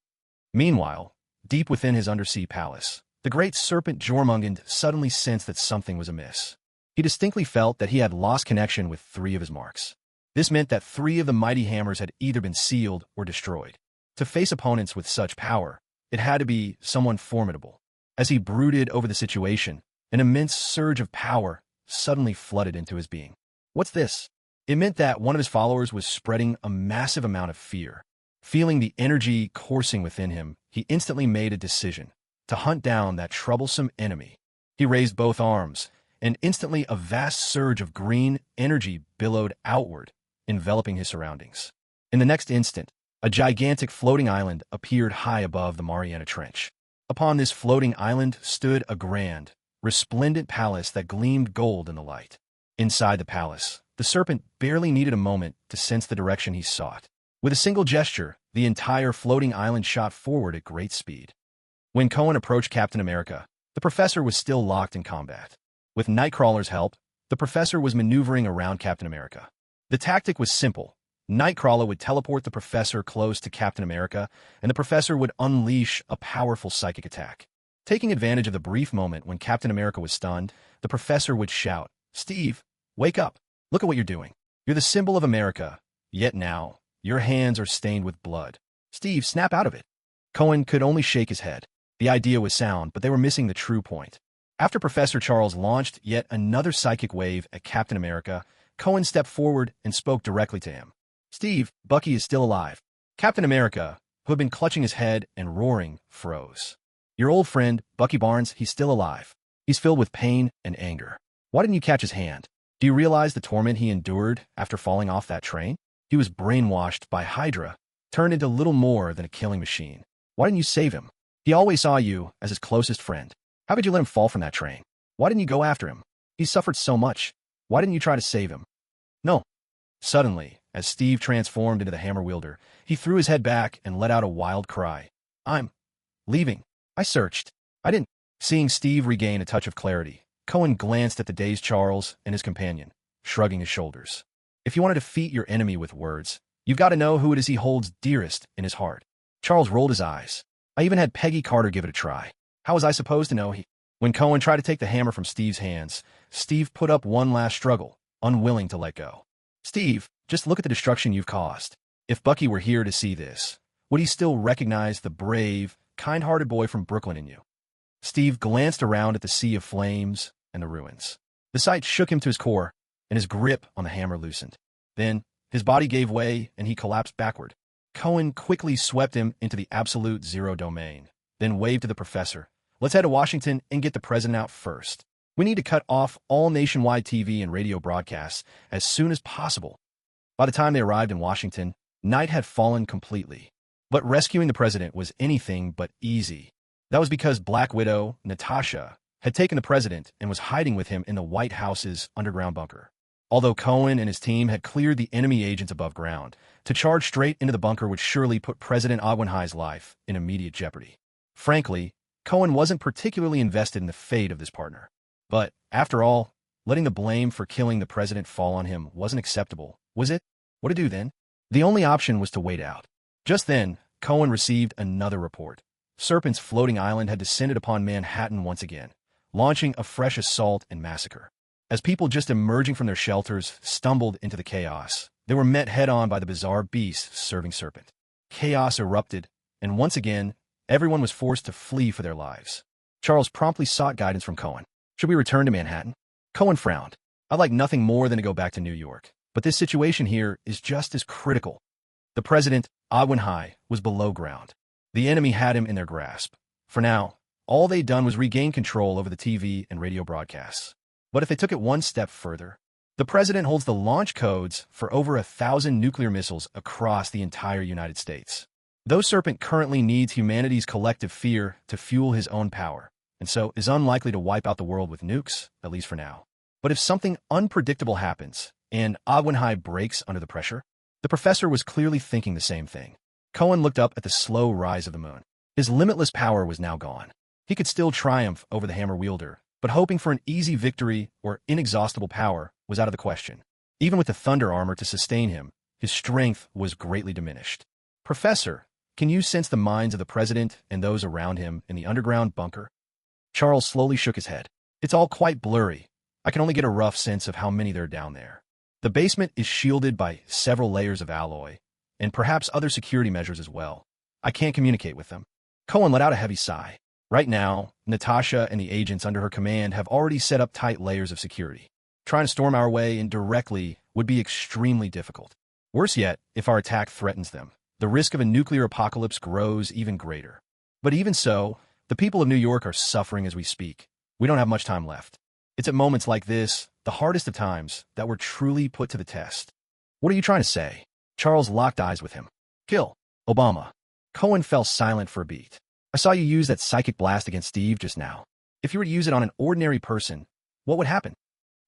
Meanwhile, deep within his undersea palace, the great serpent Jormungand suddenly sensed that something was amiss. He distinctly felt that he had lost connection with 3 of his marks. This meant that 3 of the mighty hammers had either been sealed or destroyed. To face opponents with such power, it had to be someone formidable. As he brooded over the situation, an immense surge of power suddenly flooded into his being. What's this? It meant that one of his followers was spreading a massive amount of fear. Feeling the energy coursing within him, he instantly made a decision to hunt down that troublesome enemy. He raised both arms, and instantly a vast surge of green energy billowed outward, enveloping his surroundings. In the next instant, a gigantic floating island appeared high above the Mariana Trench. Upon this floating island stood a grand, resplendent palace that gleamed gold in the light. Inside the palace, the serpent barely needed a moment to sense the direction he sought. With a single gesture, the entire floating island shot forward at great speed. When Cohen approached Captain America, the professor was still locked in combat. With Nightcrawler's help, the professor was maneuvering around Captain America. The tactic was simple. Nightcrawler would teleport the professor close to Captain America, and the professor would unleash a powerful psychic attack. Taking advantage of the brief moment when Captain America was stunned, the professor would shout, "Steve, wake up. Look at what you're doing. You're the symbol of America. Yet now, your hands are stained with blood. Steve, snap out of it." Cohen could only shake his head. The idea was sound, but they were missing the true point. After Professor Charles launched yet another psychic wave at Captain America, Cohen stepped forward and spoke directly to him. "Steve, Bucky is still alive." Captain America, who had been clutching his head and roaring, froze. "Your old friend, Bucky Barnes, he's still alive. He's filled with pain and anger. Why didn't you catch his hand? Do you realize the torment he endured after falling off that train? He was brainwashed by Hydra, turned into little more than a killing machine. Why didn't you save him? He always saw you as his closest friend. How could you let him fall from that train? Why didn't you go after him? He suffered so much. Why didn't you try to save him?" No. Suddenly, as Steve transformed into the hammer wielder, he threw his head back and let out a wild cry. "I'm leaving. I searched. I didn't." Seeing Steve regain a touch of clarity, Cohen glanced at the dazed Charles and his companion, shrugging his shoulders. "If you want to defeat your enemy with words, you've got to know who it is he holds dearest in his heart." Charles rolled his eyes. "I even had Peggy Carter give it a try. How was I supposed to know he—" When Cohen tried to take the hammer from Steve's hands, Steve put up one last struggle, unwilling to let go. "Steve, just look at the destruction you've caused. If Bucky were here to see this, would he still recognize the brave, kind-hearted boy from Brooklyn in you?" Steve glanced around at the sea of flames and the ruins. The sight shook him to his core, and his grip on the hammer loosened. Then, his body gave way, and he collapsed backward. Cohen quickly swept him into the absolute zero domain, then waved to the professor. "Let's head to Washington and get the president out first. We need to cut off all nationwide TV and radio broadcasts as soon as possible." By the time they arrived in Washington, night had fallen completely. But rescuing the president was anything but easy. That was because Black Widow, Natasha, had taken the president and was hiding with him in the White House's underground bunker. Although Cohen and his team had cleared the enemy agents above ground, to charge straight into the bunker would surely put President Ogwenhai's life in immediate jeopardy. Frankly, Cohen wasn't particularly invested in the fate of this partner. But, after all, letting the blame for killing the president fall on him wasn't acceptable, was it? What to do then? The only option was to wait out. Just then, Cohen received another report. Serpent's floating island had descended upon Manhattan once again, launching a fresh assault and massacre. As people just emerging from their shelters stumbled into the chaos, they were met head-on by the bizarre beast serving Serpent. Chaos erupted, and once again, everyone was forced to flee for their lives. Charles promptly sought guidance from Cohen. Should we return to Manhattan? Cohen frowned. I'd like nothing more than to go back to New York, but this situation here is just as critical. The president, High, was below ground. The enemy had him in their grasp. For now, all they'd done was regain control over the TV and radio broadcasts. But if they took it one step further, the president holds the launch codes for over 1,000 nuclear missiles across the entire United States. Though Serpent currently needs humanity's collective fear to fuel his own power, and so is unlikely to wipe out the world with nukes, at least for now. But if something unpredictable happens, and High breaks under the pressure, the professor was clearly thinking the same thing. Cohen looked up at the slow rise of the moon. His limitless power was now gone. He could still triumph over the hammer wielder, but hoping for an easy victory or inexhaustible power was out of the question. Even with the thunder armor to sustain him, his strength was greatly diminished. Professor, can you sense the minds of the president and those around him in the underground bunker? Charles slowly shook his head. It's all quite blurry. I can only get a rough sense of how many there are down there. The basement is shielded by several layers of alloy, and perhaps other security measures as well. I can't communicate with them. Cohen let out a heavy sigh. Right now, Natasha and the agents under her command have already set up tight layers of security. Trying to storm our way in directly would be extremely difficult. Worse yet, if our attack threatens them, the risk of a nuclear apocalypse grows even greater. But even so, the people of New York are suffering as we speak. We don't have much time left. It's at moments like this, the hardest of times, that we're truly put to the test. What are you trying to say? Charles locked eyes with him. Kill Obama. Cohen fell silent for a beat. I saw you use that psychic blast against Steve just now. If you were to use it on an ordinary person, what would happen?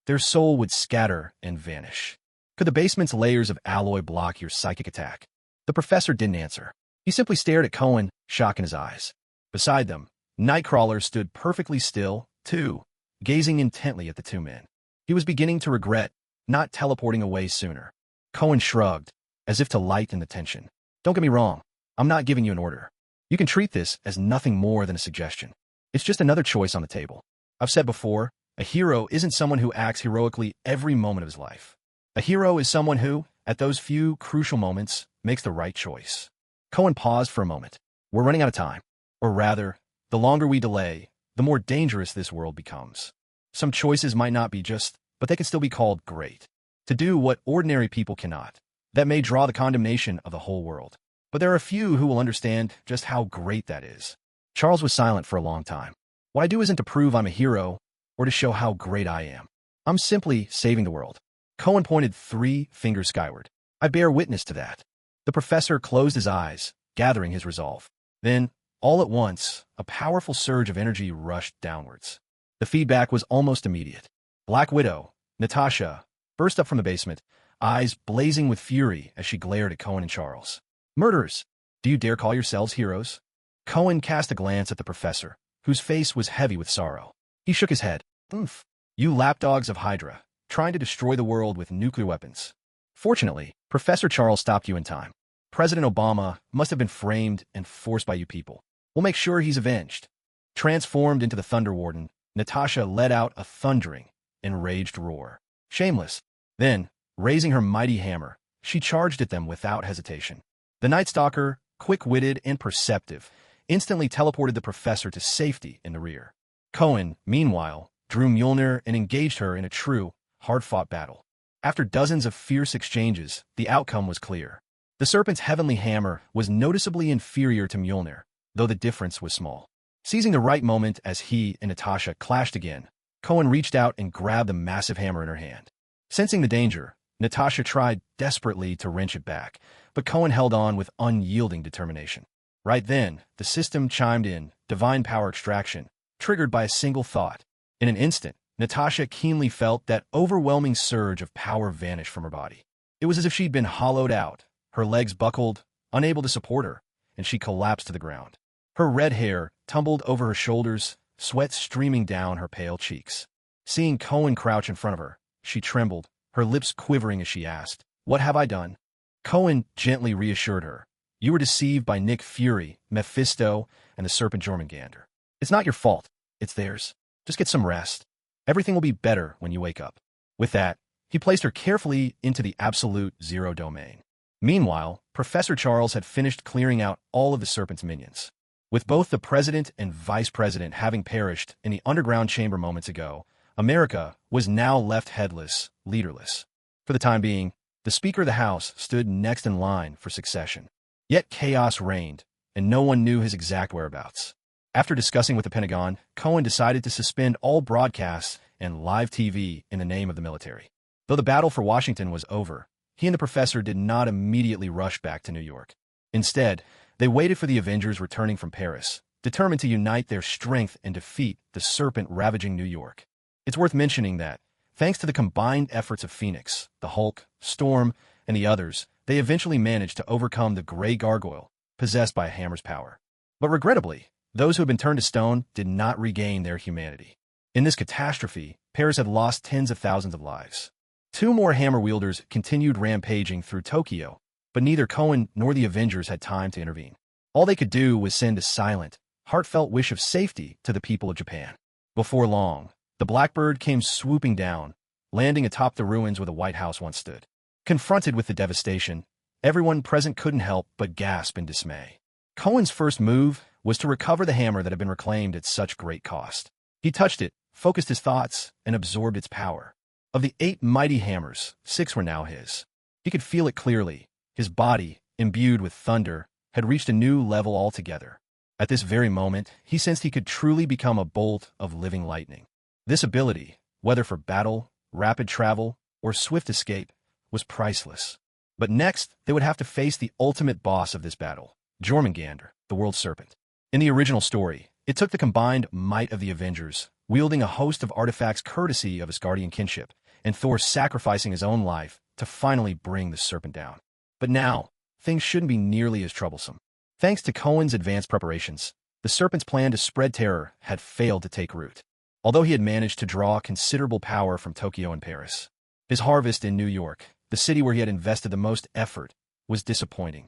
Their soul would scatter and vanish. Could the basement's layers of alloy block your psychic attack? The professor didn't answer. He simply stared at Cohen, shock in his eyes. Beside them, Nightcrawler stood perfectly still, too, gazing intently at the two men. He was beginning to regret not teleporting away sooner. Cohen shrugged, as if to lighten the tension. Don't get me wrong. I'm not giving you an order. You can treat this as nothing more than a suggestion. It's just another choice on the table. I've said before, a hero isn't someone who acts heroically every moment of his life. A hero is someone who, at those few crucial moments, makes the right choice. Cohen paused for a moment. We're running out of time. Or rather, the longer we delay, the more dangerous this world becomes. Some choices might not be just, but they can still be called great. To do what ordinary people cannot. That may draw the condemnation of the whole world. But there are a few who will understand just how great that is. Charles was silent for a long time. What I do isn't to prove I'm a hero or to show how great I am. I'm simply saving the world. Cohen pointed 3 fingers skyward. I bear witness to that. The professor closed his eyes, gathering his resolve. Then, all at once, a powerful surge of energy rushed downwards. The feedback was almost immediate. Black Widow, Natasha, burst up from the basement, eyes blazing with fury as she glared at Cohen and Charles. Murderers! Do you dare call yourselves heroes? Cohen cast a glance at the professor, whose face was heavy with sorrow. He shook his head. Oomph. You lapdogs of Hydra, trying to destroy the world with nuclear weapons. Fortunately, Professor Charles stopped you in time. President Obama must have been framed and forced by you people. We'll make sure he's avenged. Transformed into the Thunder Warden, Natasha let out a thundering, enraged roar. Shameless. Then, raising her mighty hammer, she charged at them without hesitation. The Night Stalker, quick-witted and perceptive, instantly teleported the professor to safety in the rear. Cohen, meanwhile, drew Mjolnir and engaged her in a true, hard-fought battle. After dozens of fierce exchanges, the outcome was clear. The Serpent's heavenly hammer was noticeably inferior to Mjolnir, though the difference was small. Seizing the right moment as he and Natasha clashed again, Cohen reached out and grabbed the massive hammer in her hand. Sensing the danger, Natasha tried desperately to wrench it back, but Cohen held on with unyielding determination. Right then, the system chimed in, divine power extraction, triggered by a single thought. In an instant, Natasha keenly felt that overwhelming surge of power vanish from her body. It was as if she'd been hollowed out, her legs buckled, unable to support her, and she collapsed to the ground. Her red hair tumbled over her shoulders, sweat streaming down her pale cheeks. Seeing Cohen crouch in front of her, she trembled, her lips quivering as she asked, "What have I done?" Cohen gently reassured her. "You were deceived by Nick Fury, Mephisto, and the Serpent Jormungandr. It's not your fault. It's theirs. Just get some rest. Everything will be better when you wake up." With that, he placed her carefully into the absolute zero domain. Meanwhile, Professor Charles had finished clearing out all of the Serpent's minions. With both the president and vice president having perished in the underground chamber moments ago, America was now left headless, leaderless. For the time being, the Speaker of the House stood next in line for succession. Yet chaos reigned, and no one knew his exact whereabouts. After discussing with the Pentagon, Cohen decided to suspend all broadcasts and live TV in the name of the military. Though the battle for Washington was over, he and the professor did not immediately rush back to New York. Instead, they waited for the Avengers returning from Paris, determined to unite their strength and defeat the Serpent ravaging New York. It's worth mentioning that, thanks to the combined efforts of Phoenix, the Hulk, Storm, and the others, they eventually managed to overcome the Grey Gargoyle, possessed by a hammer's power. But regrettably, those who had been turned to stone did not regain their humanity. In this catastrophe, Paris had lost tens of thousands of lives. 2 more hammer wielders continued rampaging through Tokyo, but neither Cohen nor the Avengers had time to intervene. All they could do was send a silent, heartfelt wish of safety to the people of Japan. Before long, the Blackbird came swooping down, landing atop the ruins where the White House once stood. Confronted with the devastation, everyone present couldn't help but gasp in dismay. Cohen's first move was to recover the hammer that had been reclaimed at such great cost. He touched it, focused his thoughts, and absorbed its power. Of the 8 mighty hammers, 6 were now his. He could feel it clearly. His body, imbued with thunder, had reached a new level altogether. At this very moment, he sensed he could truly become a bolt of living lightning. This ability, whether for battle, rapid travel, or swift escape, was priceless. But next, they would have to face the ultimate boss of this battle, Jormungandr, the World Serpent. In the original story, it took the combined might of the Avengers, wielding a host of artifacts courtesy of Asgardian kinship, and Thor sacrificing his own life to finally bring the Serpent down. But now, things shouldn't be nearly as troublesome. Thanks to Cohen's advanced preparations, the Serpent's plan to spread terror had failed to take root. Although he had managed to draw considerable power from Tokyo and Paris, his harvest in New York, the city where he had invested the most effort, was disappointing.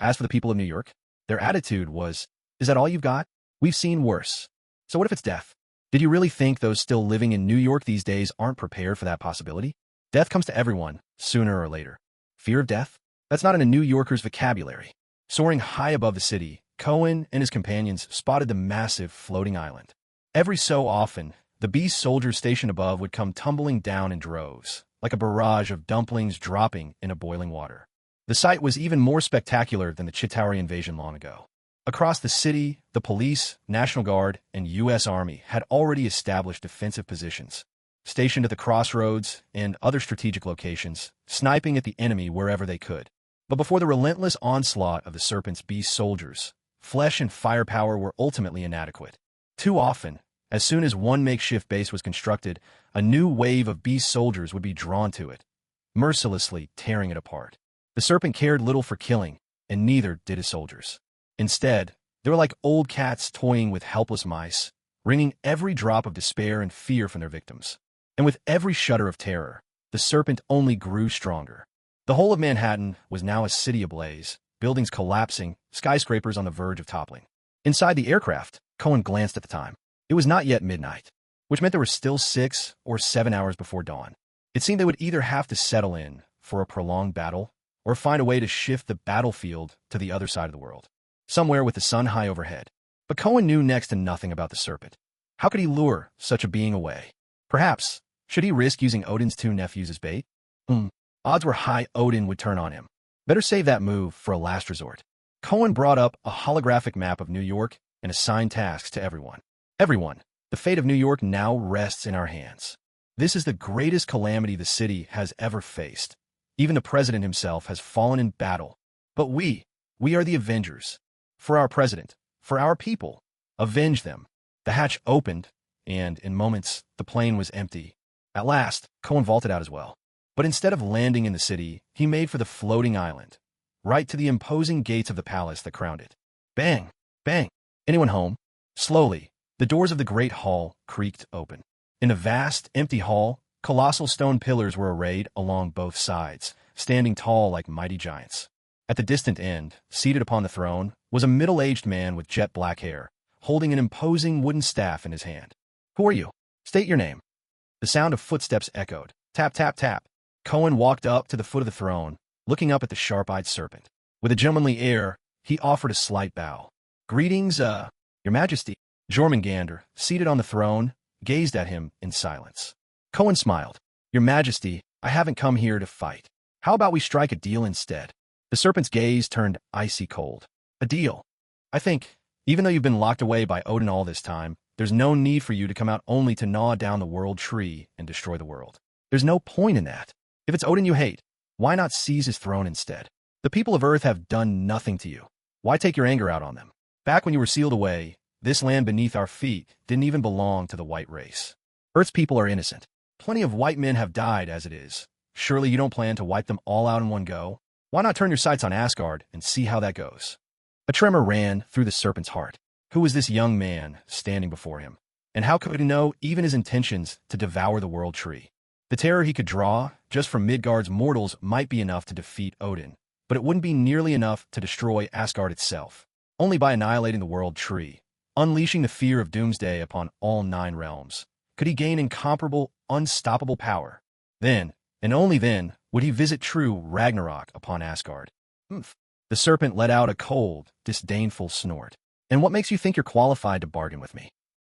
As for the people of New York, their attitude was, "Is that all you've got? We've seen worse. So what if it's death?" Did you really think those still living in New York these days aren't prepared for that possibility? Death comes to everyone, sooner or later. Fear of death? That's not in a New Yorker's vocabulary. Soaring high above the city, Cohen and his companions spotted the massive floating island. Every so often, the beast soldiers stationed above would come tumbling down in droves, like a barrage of dumplings dropping in a boiling water. The sight was even more spectacular than the Chitauri invasion long ago. Across the city, the police, National Guard, and U.S. Army had already established defensive positions, stationed at the crossroads and other strategic locations, sniping at the enemy wherever they could. But before the relentless onslaught of the Serpent's beast soldiers, flesh and firepower were ultimately inadequate. Too often, as soon as one makeshift base was constructed, a new wave of beast soldiers would be drawn to it, mercilessly tearing it apart. The Serpent cared little for killing, and neither did his soldiers. Instead, they were like old cats toying with helpless mice, wringing every drop of despair and fear from their victims. And with every shudder of terror, the Serpent only grew stronger. The whole of Manhattan was now a city ablaze, buildings collapsing, skyscrapers on the verge of toppling. Inside the aircraft, Cohen glanced at the time. It was not yet midnight, which meant there were still 6 or 7 hours before dawn. It seemed they would either have to settle in for a prolonged battle or find a way to shift the battlefield to the other side of the world, somewhere with the sun high overhead. But Cohen knew next to nothing about the Serpent. How could he lure such a being away? Perhaps, should he risk using Odin's 2 nephews as bait? Odds were high Odin would turn on him. Better save that move for a last resort. Cohen brought up a holographic map of New York and assigned tasks to everyone. Everyone, the fate of New York now rests in our hands. This is the greatest calamity the city has ever faced. Even the president himself has fallen in battle. But we are the Avengers. For our president, for our people, avenge them. The hatch opened, and in moments, the plane was empty. At last, Cohen vaulted out as well. But instead of landing in the city, he made for the floating island, right to the imposing gates of the palace that crowned it. Bang! Bang! Anyone home? Slowly, the doors of the great hall creaked open. In a vast, empty hall, colossal stone pillars were arrayed along both sides, standing tall like mighty giants. At the distant end, seated upon the throne, was a middle-aged man with jet black hair, holding an imposing wooden staff in his hand. Who are you? State your name. The sound of footsteps echoed. Tap, tap, tap. Cohen walked up to the foot of the throne, looking up at the sharp-eyed serpent. With a gentlemanly air, he offered a slight bow. Greetings, Your Majesty. Jormungandr, seated on the throne, gazed at him in silence. Cohen smiled. Your Majesty, I haven't come here to fight. How about we strike a deal instead? The serpent's gaze turned icy cold. A deal? I think, even though you've been locked away by Odin all this time, there's no need for you to come out only to gnaw down the world tree and destroy the world. There's no point in that. If it's Odin you hate, why not seize his throne instead? The people of Earth have done nothing to you. Why take your anger out on them? Back when you were sealed away, this land beneath our feet didn't even belong to the white race. Earth's people are innocent. Plenty of white men have died as it is. Surely you don't plan to wipe them all out in one go? Why not turn your sights on Asgard and see how that goes? A tremor ran through the serpent's heart. Who was this young man standing before him? And how could he know even his intentions to devour the world tree? The terror he could draw, just from Midgard's mortals, might be enough to defeat Odin, but it wouldn't be nearly enough to destroy Asgard itself. Only by annihilating the world tree, unleashing the fear of doomsday upon all 9 realms, could he gain incomparable, unstoppable power. Then, and only then, would he visit true Ragnarok upon Asgard. Humph. The serpent let out a cold, disdainful snort. And what makes you think you're qualified to bargain with me?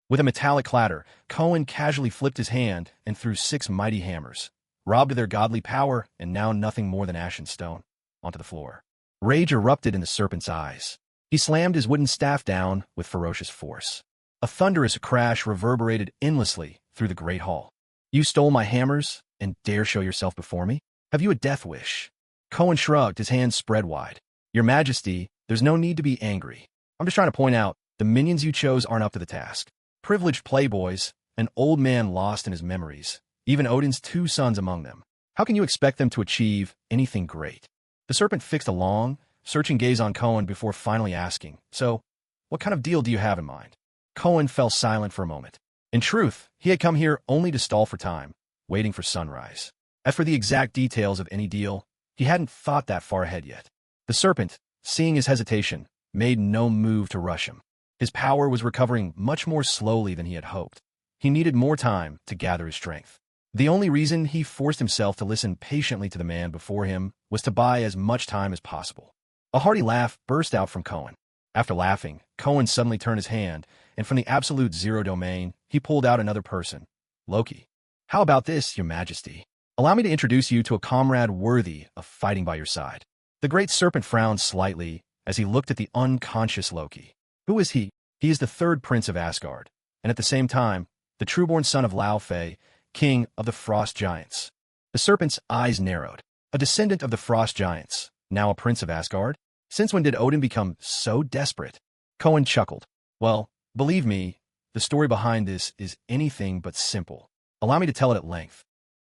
With a metallic clatter, Cohen casually flipped his hand and threw 6 mighty hammers, robbed of their godly power and now nothing more than ash and stone, onto the floor. Rage erupted in the serpent's eyes. He slammed his wooden staff down with ferocious force. A thunderous crash reverberated endlessly through the great hall. You stole my hammers and dare show yourself before me? Have you a death wish? Cohen shrugged, his hands spread wide. Your Majesty, there's no need to be angry. I'm just trying to point out, the minions you chose aren't up to the task. Privileged playboys, an old man lost in his memories, even Odin's 2 sons among them. How can you expect them to achieve anything great? The serpent fixed a long, searching gaze on Cohen before finally asking, so, what kind of deal do you have in mind? Cohen fell silent for a moment. In truth, he had come here only to stall for time, waiting for sunrise. As for the exact details of any deal, he hadn't thought that far ahead yet. The serpent, seeing his hesitation, made no move to rush him. His power was recovering much more slowly than he had hoped. He needed more time to gather his strength. The only reason he forced himself to listen patiently to the man before him was to buy as much time as possible. A hearty laugh burst out from Cohen. After laughing, Cohen suddenly turned his hand, and from the absolute zero domain, he pulled out another person, Loki. How about this, Your Majesty? Allow me to introduce you to a comrade worthy of fighting by your side. The great serpent frowned slightly as he looked at the unconscious Loki. Who is he? He is the 3rd prince of Asgard, and at the same time, the trueborn son of Laufey, king of the Frost Giants. The serpent's eyes narrowed. A descendant of the Frost Giants, now a prince of Asgard? Since when did Odin become so desperate? Cohen chuckled. Well, believe me, the story behind this is anything but simple. Allow me to tell it at length.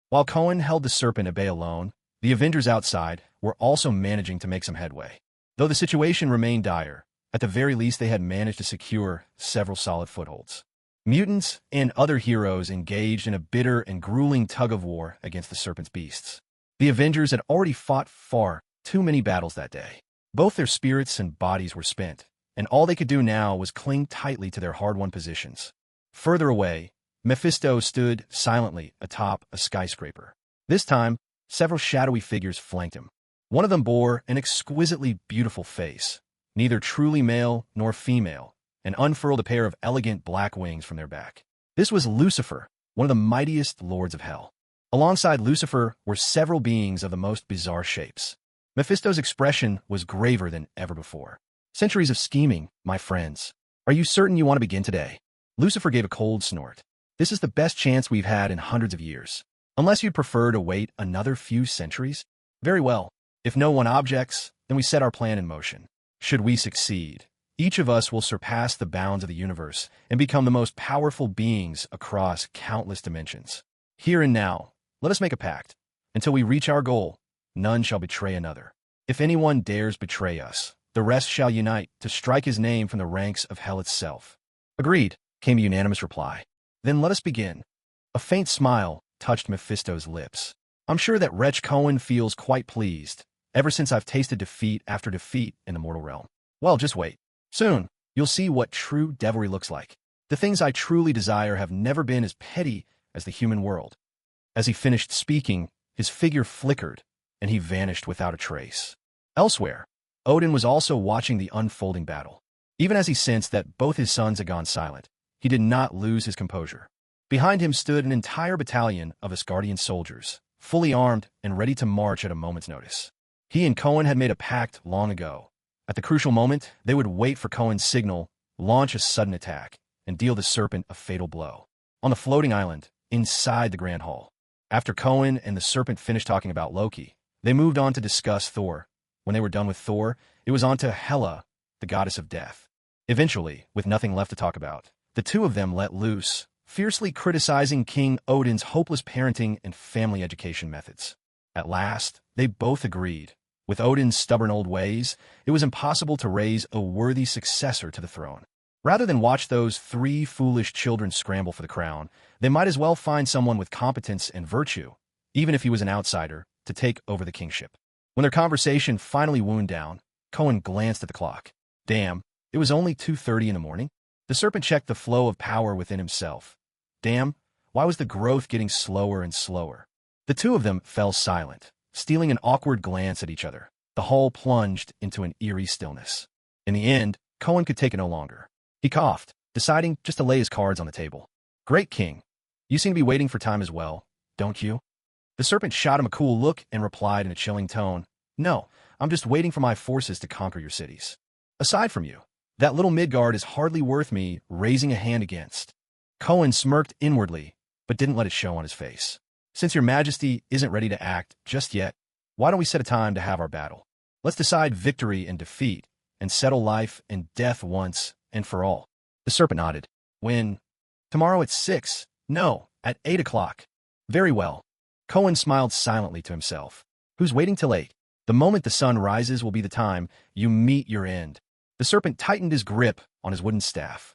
While Cohen held the serpent at bay alone, the Avengers outside were also managing to make some headway. Though the situation remained dire, at the very least they had managed to secure several solid footholds. Mutants and other heroes engaged in a bitter and grueling tug-of-war against the serpent's beasts. The Avengers had already fought far too many battles that day. Both their spirits and bodies were spent, and all they could do now was cling tightly to their hard-won positions. Further away, Mephisto stood silently atop a skyscraper. This time, several shadowy figures flanked him. One of them bore an exquisitely beautiful face, neither truly male nor female, and unfurled a pair of elegant black wings from their back. This was Lucifer, one of the mightiest lords of hell. Alongside Lucifer were several beings of the most bizarre shapes. Mephisto's expression was graver than ever before. Centuries of scheming, my friends. Are you certain you want to begin today? Lucifer gave a cold snort. This is the best chance we've had in hundreds of years. Unless you'd prefer to wait another few centuries? Very well. If no one objects, then we set our plan in motion. Should we succeed, each of us will surpass the bounds of the universe and become the most powerful beings across countless dimensions. Here and now, let us make a pact. Until we reach our goal, none shall betray another. If anyone dares betray us, The rest shall unite to strike his name from the ranks of hell itself. Agreed, came a unanimous reply. Then let us begin. A faint smile touched Mephisto's lips. I'm sure that wretch Cohen feels quite pleased, ever since I've tasted defeat after defeat in the mortal realm. Well, just wait. Soon, you'll see what true devilry looks like. The things I truly desire have never been as petty as the human world. As he finished speaking, his figure flickered, and he vanished without a trace. Elsewhere, Odin was also watching the unfolding battle. Even as he sensed that both his sons had gone silent, he did not lose his composure. Behind him stood an entire battalion of Asgardian soldiers, fully armed and ready to march at a moment's notice. He and Cohen had made a pact long ago. At the crucial moment, they would wait for Cohen's signal, launch a sudden attack, and deal the serpent a fatal blow. On the floating island, inside the Grand Hall. After Cohen and the serpent finished talking about Loki, they moved on to discuss Thor. When they were done with Thor, it was on to Hela, the goddess of death. Eventually, with nothing left to talk about, the two of them let loose, fiercely criticizing King Odin's hopeless parenting and family education methods. At last, they both agreed. With Odin's stubborn old ways, it was impossible to raise a worthy successor to the throne. Rather than watch those three foolish children scramble for the crown, they might as well find someone with competence and virtue, even if he was an outsider, to take over the kingship. When their conversation finally wound down, Cohen glanced at the clock. Damn, it was only 2:30 in the morning? The serpent checked the flow of power within himself. Damn, why was the growth getting slower and slower? The two of them fell silent, stealing an awkward glance at each other. The hall plunged into an eerie stillness. In the end, Cohen could take it no longer. He coughed, deciding just to lay his cards on the table. Great king, you seem to be waiting for time as well, don't you? The serpent shot him a cool look and replied in a chilling tone, No, I'm just waiting for my forces to conquer your cities. Aside from you, that little Midgard is hardly worth me raising a hand against. Cohen smirked inwardly, but didn't let it show on his face. Since your majesty isn't ready to act just yet, why don't we set a time to have our battle? Let's decide victory and defeat, and settle life and death once and for all. The serpent nodded. When? Tomorrow at 6. No, at 8 o'clock. Very well. Cohen smiled silently to himself. Who's waiting till 8? The moment the sun rises will be the time you meet your end. The serpent tightened his grip on his wooden staff.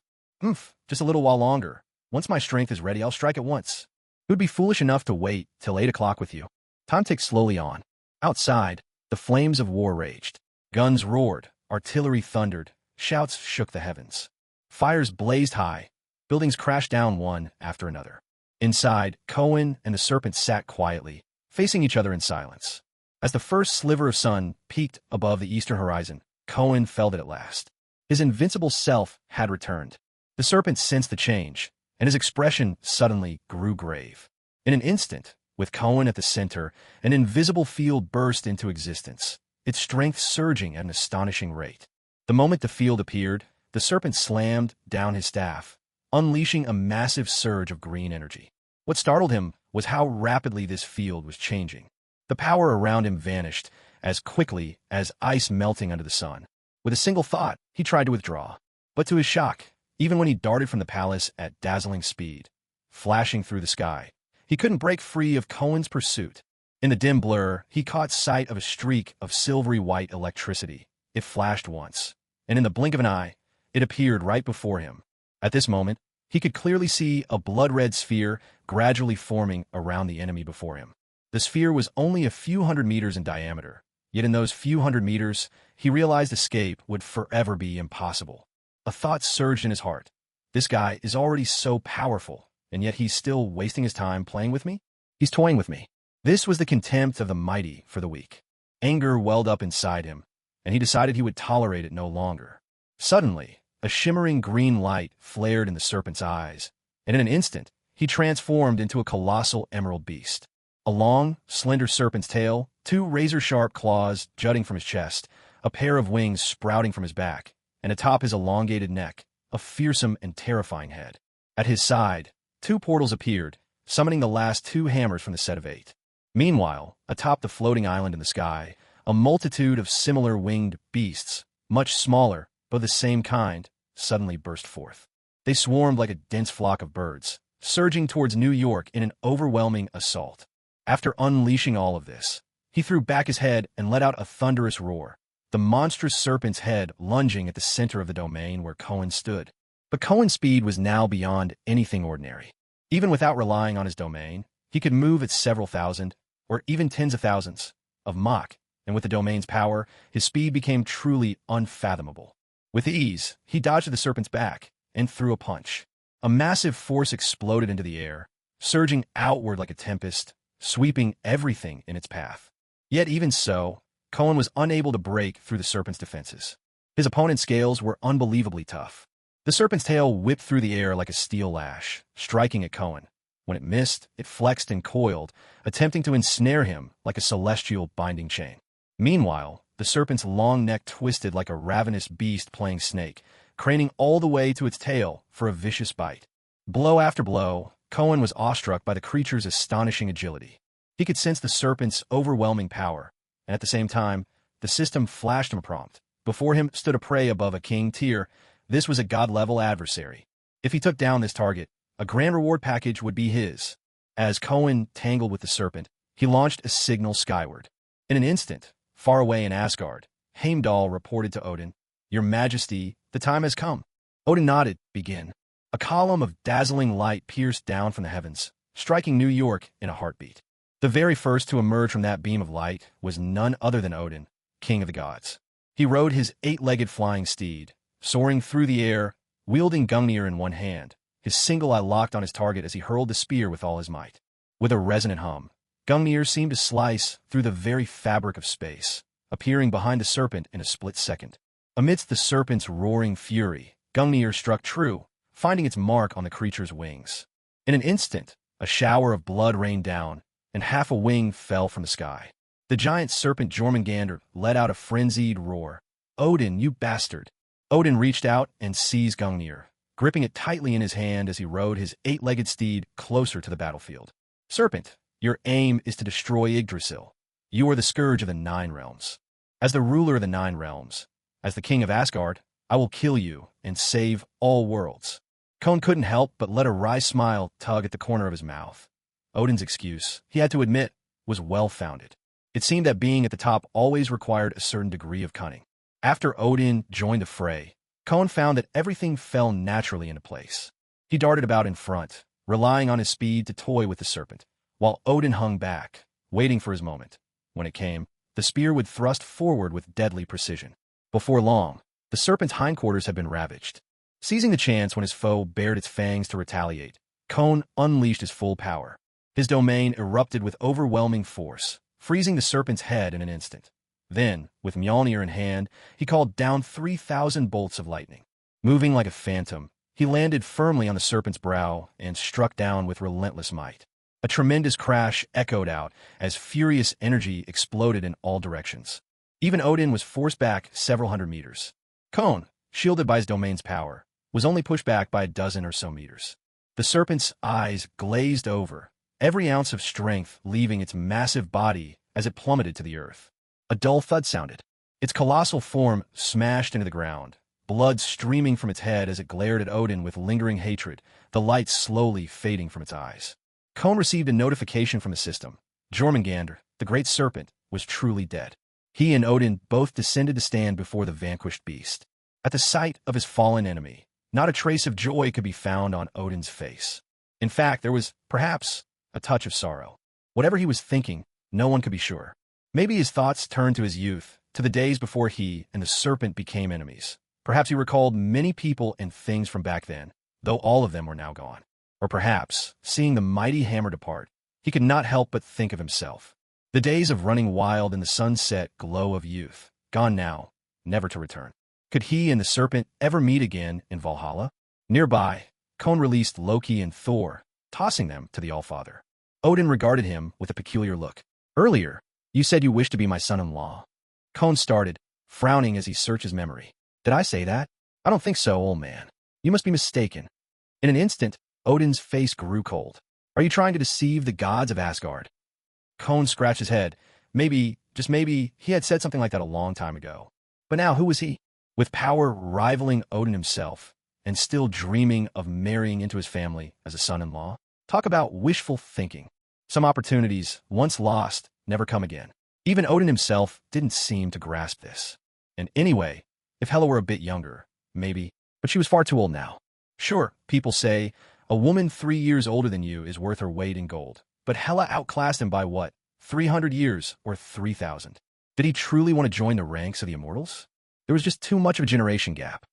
Just a little while longer. Once my strength is ready, I'll strike at once. Who'd be foolish enough to wait till 8 o'clock with you? Time ticked slowly on. Outside, the flames of war raged. Guns roared, artillery thundered, shouts shook the heavens. Fires blazed high, buildings crashed down one after another. Inside, Cohen and the serpent sat quietly, facing each other in silence. As the first sliver of sun peaked above the eastern horizon, Cohen felt it at last. His invincible self had returned. The serpent sensed the change, and his expression suddenly grew grave. In an instant, with Cohen at the center, an invisible field burst into existence, its strength surging at an astonishing rate. The moment the field appeared, the serpent slammed down his staff, unleashing a massive surge of green energy. What startled him was how rapidly this field was changing. The power around him vanished as quickly as ice melting under the sun. With a single thought, he tried to withdraw. But to his shock, even when he darted from the palace at dazzling speed, flashing through the sky, he couldn't break free of Cohen's pursuit. In the dim blur, he caught sight of a streak of silvery white electricity. It flashed once, and in the blink of an eye, it appeared right before him. At this moment, he could clearly see a blood-red sphere gradually forming around the enemy before him. The sphere was only a few hundred meters in diameter, yet in those few hundred meters, he realized escape would forever be impossible. A thought surged in his heart. This guy is already so powerful, and yet he's still wasting his time playing with me? He's toying with me. This was the contempt of the mighty for the weak. Anger welled up inside him, and he decided he would tolerate it no longer. Suddenly, a shimmering green light flared in the serpent's eyes, and in an instant, he transformed into a colossal emerald beast. A long, slender serpent's tail, two razor-sharp claws jutting from his chest, a pair of wings sprouting from his back, and atop his elongated neck, a fearsome and terrifying head. At his side, two portals appeared, summoning the last two hammers from the set of 8. Meanwhile, atop the floating island in the sky, a multitude of similar winged beasts, much smaller, but the same kind, suddenly burst forth. They swarmed like a dense flock of birds, surging towards New York in an overwhelming assault. After unleashing all of this, he threw back his head and let out a thunderous roar. the monstrous serpent's head lunging at the center of the domain where Cohen stood. But Cohen's speed was now beyond anything ordinary. Even without relying on his domain, he could move at several thousand, or even tens of thousands, of Mach, and with the domain's power, his speed became truly unfathomable. With ease, he dodged the serpent's back and threw a punch. A massive force exploded into the air, surging outward like a tempest, sweeping everything in its path. Yet even so, Cohen was unable to break through the serpent's defenses. His opponent's scales were unbelievably tough. The serpent's tail whipped through the air like a steel lash, striking at Cohen. When it missed, it flexed and coiled, attempting to ensnare him like a celestial binding chain. Meanwhile, the serpent's long neck twisted like a ravenous beast playing snake, craning all the way to its tail for a vicious bite. Blow after blow, Cohen was awestruck by the creature's astonishing agility. He could sense the serpent's overwhelming power, and at the same time, the system flashed him a prompt. Before him stood a prey above a king tier. This was a god-level adversary. If he took down this target, a grand reward package would be his. As Cohen tangled with the serpent, he launched a signal skyward. In an instant, far away in Asgard, Heimdall reported to Odin, "Your Majesty, the time has come." Odin nodded. "Begin." A column of dazzling light pierced down from the heavens, striking New York in a heartbeat. The very first to emerge from that beam of light was none other than Odin, king of the gods. He rode his eight-legged flying steed, soaring through the air, wielding Gungnir in one hand, his single eye locked on his target as he hurled the spear with all his might. With a resonant hum, Gungnir seemed to slice through the very fabric of space, appearing behind the serpent in a split second. Amidst the serpent's roaring fury, Gungnir struck true, finding its mark on the creature's wings. In an instant, a shower of blood rained down, and half a wing fell from the sky. The giant serpent Jormungandr let out a frenzied roar. "Odin, you bastard!" Odin reached out and seized Gungnir, gripping it tightly in his hand as he rode his eight-legged steed closer to the battlefield. "Serpent, your aim is to destroy Yggdrasil. You are the scourge of the Nine Realms. As the ruler of the Nine Realms, as the king of Asgard, I will kill you and save all worlds." Cohen couldn't help but let a wry smile tug at the corner of his mouth. Odin's excuse, he had to admit, was well-founded. It seemed that being at the top always required a certain degree of cunning. After Odin joined the fray, Cohen found that everything fell naturally into place. He darted about in front, relying on his speed to toy with the serpent, while Odin hung back, waiting for his moment. When it came, the spear would thrust forward with deadly precision. Before long, the serpent's hindquarters had been ravaged. Seizing the chance when his foe bared its fangs to retaliate, Cohen unleashed his full power. His domain erupted with overwhelming force, freezing the serpent's head in an instant. Then, with Mjolnir in hand, he called down 3,000 bolts of lightning. Moving like a phantom, he landed firmly on the serpent's brow and struck down with relentless might. A tremendous crash echoed out as furious energy exploded in all directions. Even Odin was forced back several hundred meters. Cohen, shielded by his domain's power, was only pushed back by a dozen or so meters. The serpent's eyes glazed over, every ounce of strength leaving its massive body as it plummeted to the earth. A dull thud sounded. Its colossal form smashed into the ground, blood streaming from its head as it glared at Odin with lingering hatred, the light slowly fading from its eyes. Cohen received a notification from the system. Jormungandr, the great serpent, was truly dead. He and Odin both descended to stand before the vanquished beast. At the sight of his fallen enemy, not a trace of joy could be found on Odin's face. In fact, there was, perhaps, a touch of sorrow. Whatever he was thinking, no one could be sure. Maybe his thoughts turned to his youth, to the days before he and the serpent became enemies. Perhaps he recalled many people and things from back then, though all of them were now gone. Or perhaps, seeing the mighty hammer depart, he could not help but think of himself. The days of running wild in the sunset glow of youth, gone now, never to return. Could he and the serpent ever meet again in Valhalla? Nearby, Cohen released Loki and Thor, tossing them to the Allfather. Odin regarded him with a peculiar look. "Earlier, you said you wished to be my son-in-law." Cohen started, frowning as he searched his memory. "Did I say that? I don't think so, old man. You must be mistaken." In an instant, Odin's face grew cold. "Are you trying to deceive the gods of Asgard?" Cohen scratched his head. Maybe, just maybe, he had said something like that a long time ago. But now, who was he? With power rivaling Odin himself, and still dreaming of marrying into his family as a son-in-law? Talk about wishful thinking. Some opportunities, once lost, never come again. Even Odin himself didn't seem to grasp this. And anyway, if Hela were a bit younger, maybe, but she was far too old now. Sure, people say, a woman 3 years older than you is worth her weight in gold. But Hela outclassed him by what? 300 years or 3,000. Did he truly want to join the ranks of the immortals? There was just too much of a generation gap.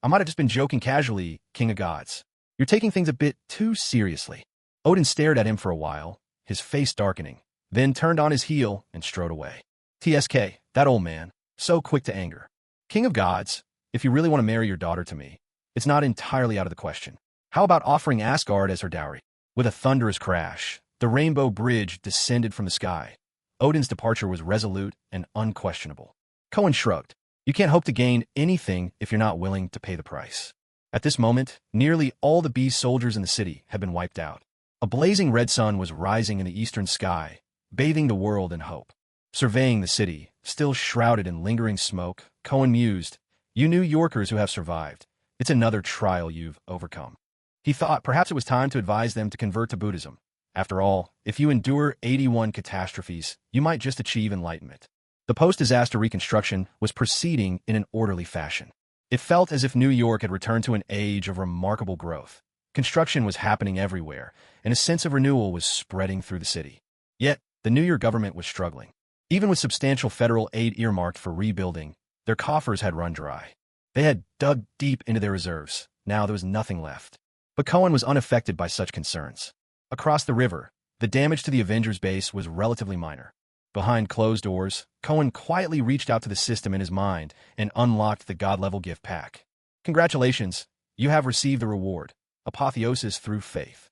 I might have just been joking casually, King of Gods. You're taking things a bit too seriously. Odin stared at him for a while, his face darkening, then turned on his heel and strode away. TSK, that old man, so quick to anger. King of Gods, if you really want to marry your daughter to me, it's not entirely out of the question. How about offering Asgard as her dowry? With a thunderous crash, the rainbow bridge descended from the sky. Odin's departure was resolute and unquestionable. Cohen shrugged. You can't hope to gain anything if you're not willing to pay the price. At this moment, nearly all the beast soldiers in the city had been wiped out. A blazing red sun was rising in the eastern sky, bathing the world in hope. Surveying the city, still shrouded in lingering smoke, Cohen mused, "You New Yorkers who have survived, it's another trial you've overcome." He thought perhaps it was time to advise them to convert to Buddhism. After all, if you endure 81 catastrophes, you might just achieve enlightenment. The post-disaster reconstruction was proceeding in an orderly fashion. It felt as if New York had returned to an age of remarkable growth. Construction was happening everywhere, and a sense of renewal was spreading through the city. Yet, the New York government was struggling. Even with substantial federal aid earmarked for rebuilding, their coffers had run dry. They had dug deep into their reserves. Now there was nothing left. But Cohen was unaffected by such concerns. Across the river, the damage to the Avengers base was relatively minor. Behind closed doors, Cohen quietly reached out to the system in his mind and unlocked the God-level gift pack. Congratulations, you have received the reward, apotheosis through faith.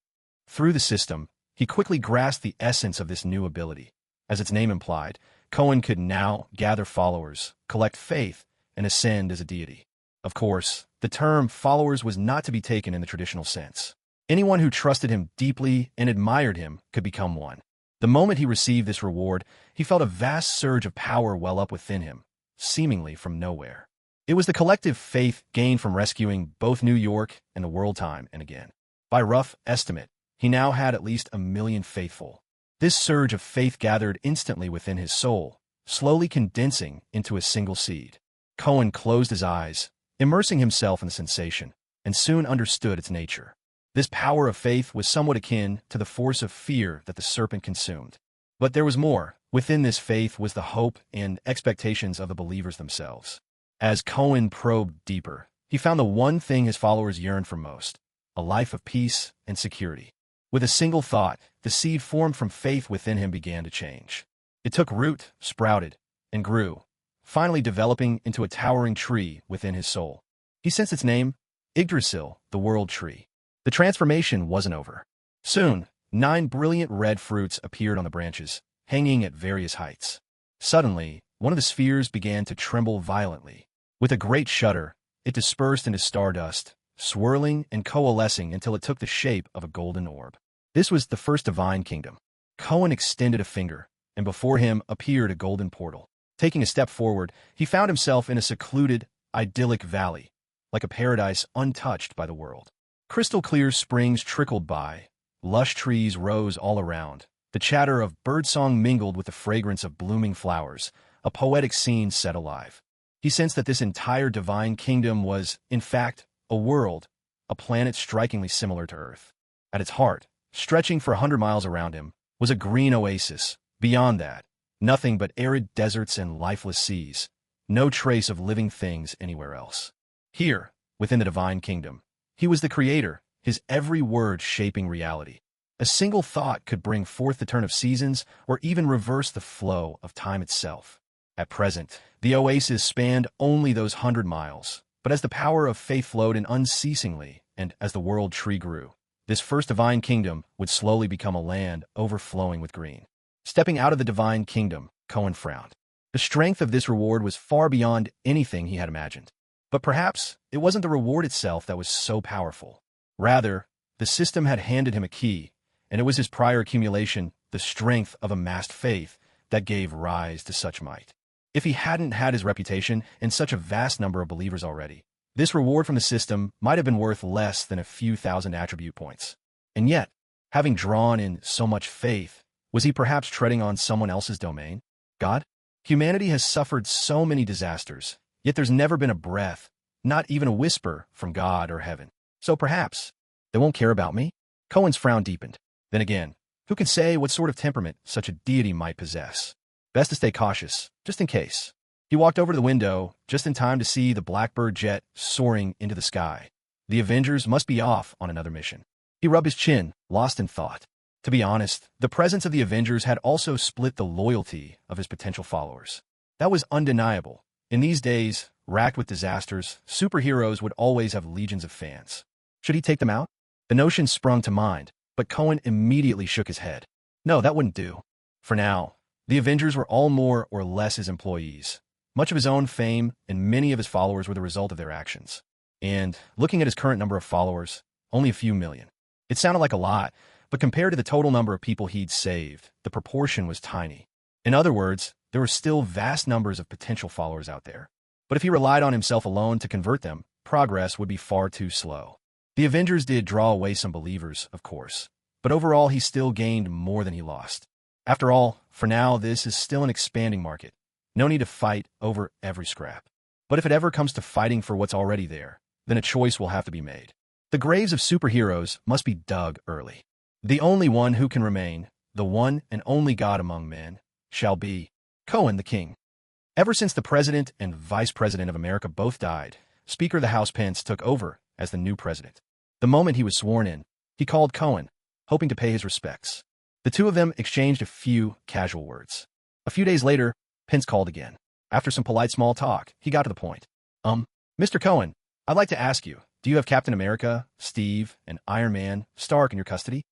Through the system, he quickly grasped the essence of this new ability. As its name implied, Cohen could now gather followers, collect faith, and ascend as a deity. Of course, the term followers was not to be taken in the traditional sense. Anyone who trusted him deeply and admired him could become one. The moment he received this reward, he felt a vast surge of power well up within him, seemingly from nowhere. It was the collective faith gained from rescuing both New York and the world time and again. By rough estimate, he now had at least 1 million faithful. This surge of faith gathered instantly within his soul, slowly condensing into a single seed. Cohen closed his eyes, immersing himself in the sensation, and soon understood its nature. This power of faith was somewhat akin to the force of fear that the serpent consumed. But there was more. Within this faith was the hope and expectations of the believers themselves. As Cohen probed deeper, he found the one thing his followers yearned for most, a life of peace and security. With a single thought, the seed formed from faith within him began to change. It took root, sprouted, and grew, finally developing into a towering tree within his soul. He sensed its name, Yggdrasil, the world tree. The transformation wasn't over. Soon, 9 brilliant red fruits appeared on the branches, hanging at various heights. Suddenly, one of the spheres began to tremble violently. With a great shudder, it dispersed into stardust, swirling and coalescing until it took the shape of a golden orb. This was the first divine kingdom. Cohen extended a finger, and before him appeared a golden portal. Taking a step forward, he found himself in a secluded, idyllic valley, like a paradise untouched by the world. Crystal-clear springs trickled by, lush trees rose all around. The chatter of birdsong mingled with the fragrance of blooming flowers, a poetic scene set alive. He sensed that this entire divine kingdom was, in fact, a world, a planet strikingly similar to Earth. At its heart, stretching for 100 miles around him, was a green oasis. Beyond that, nothing but arid deserts and lifeless seas. No trace of living things anywhere else. Here, within the divine kingdom, he was the creator, his every word shaping reality. A single thought could bring forth the turn of seasons or even reverse the flow of time itself. At present, the oasis spanned only those 100 miles, but as the power of faith flowed in unceasingly, and as the world tree grew, this first divine kingdom would slowly become a land overflowing with green. Stepping out of the divine kingdom, Cohen frowned. The strength of this reward was far beyond anything he had imagined. But perhaps it wasn't the reward itself that was so powerful. Rather, the system had handed him a key, and it was his prior accumulation, the strength of amassed faith, that gave rise to such might. If he hadn't had his reputation and such a vast number of believers already, this reward from the system might have been worth less than a few thousand attribute points. And yet, having drawn in so much faith, was he perhaps treading on someone else's domain? God? Humanity has suffered so many disasters, yet there's never been a breath, not even a whisper, from God or heaven. So perhaps they won't care about me? Cohen's frown deepened. Then again, who can say what sort of temperament such a deity might possess? Best to stay cautious, just in case. He walked over to the window, just in time to see the Blackbird jet soaring into the sky. The Avengers must be off on another mission. He rubbed his chin, lost in thought. To be honest, the presence of the Avengers had also split the loyalty of his potential followers. That was undeniable. In these days, racked with disasters, superheroes would always have legions of fans. Should he take them out? The notion sprung to mind, but Cohen immediately shook his head. No, that wouldn't do. For now, the Avengers were all more or less his employees. Much of his own fame and many of his followers were the result of their actions. And, looking at his current number of followers, only a few million. It sounded like a lot, but compared to the total number of people he'd saved, the proportion was tiny. In other words, there were still vast numbers of potential followers out there. But if he relied on himself alone to convert them, progress would be far too slow. The Avengers did draw away some believers, of course, but overall he still gained more than he lost. After all, for now, this is still an expanding market. No need to fight over every scrap. But if it ever comes to fighting for what's already there, then a choice will have to be made. The graves of superheroes must be dug early. The only one who can remain, the one and only God among men, shall be Cohen the King. Ever since the President and Vice President of America both died, Speaker of the House Pence took over as the new president. The moment he was sworn in, he called Cohen, hoping to pay his respects. The two of them exchanged a few casual words. A few days later, Pence called again. After some polite small talk, he got to the point. Mr. Cohen, I'd like to ask you, do you have Captain America, Steve, and Iron Man, Stark in your custody?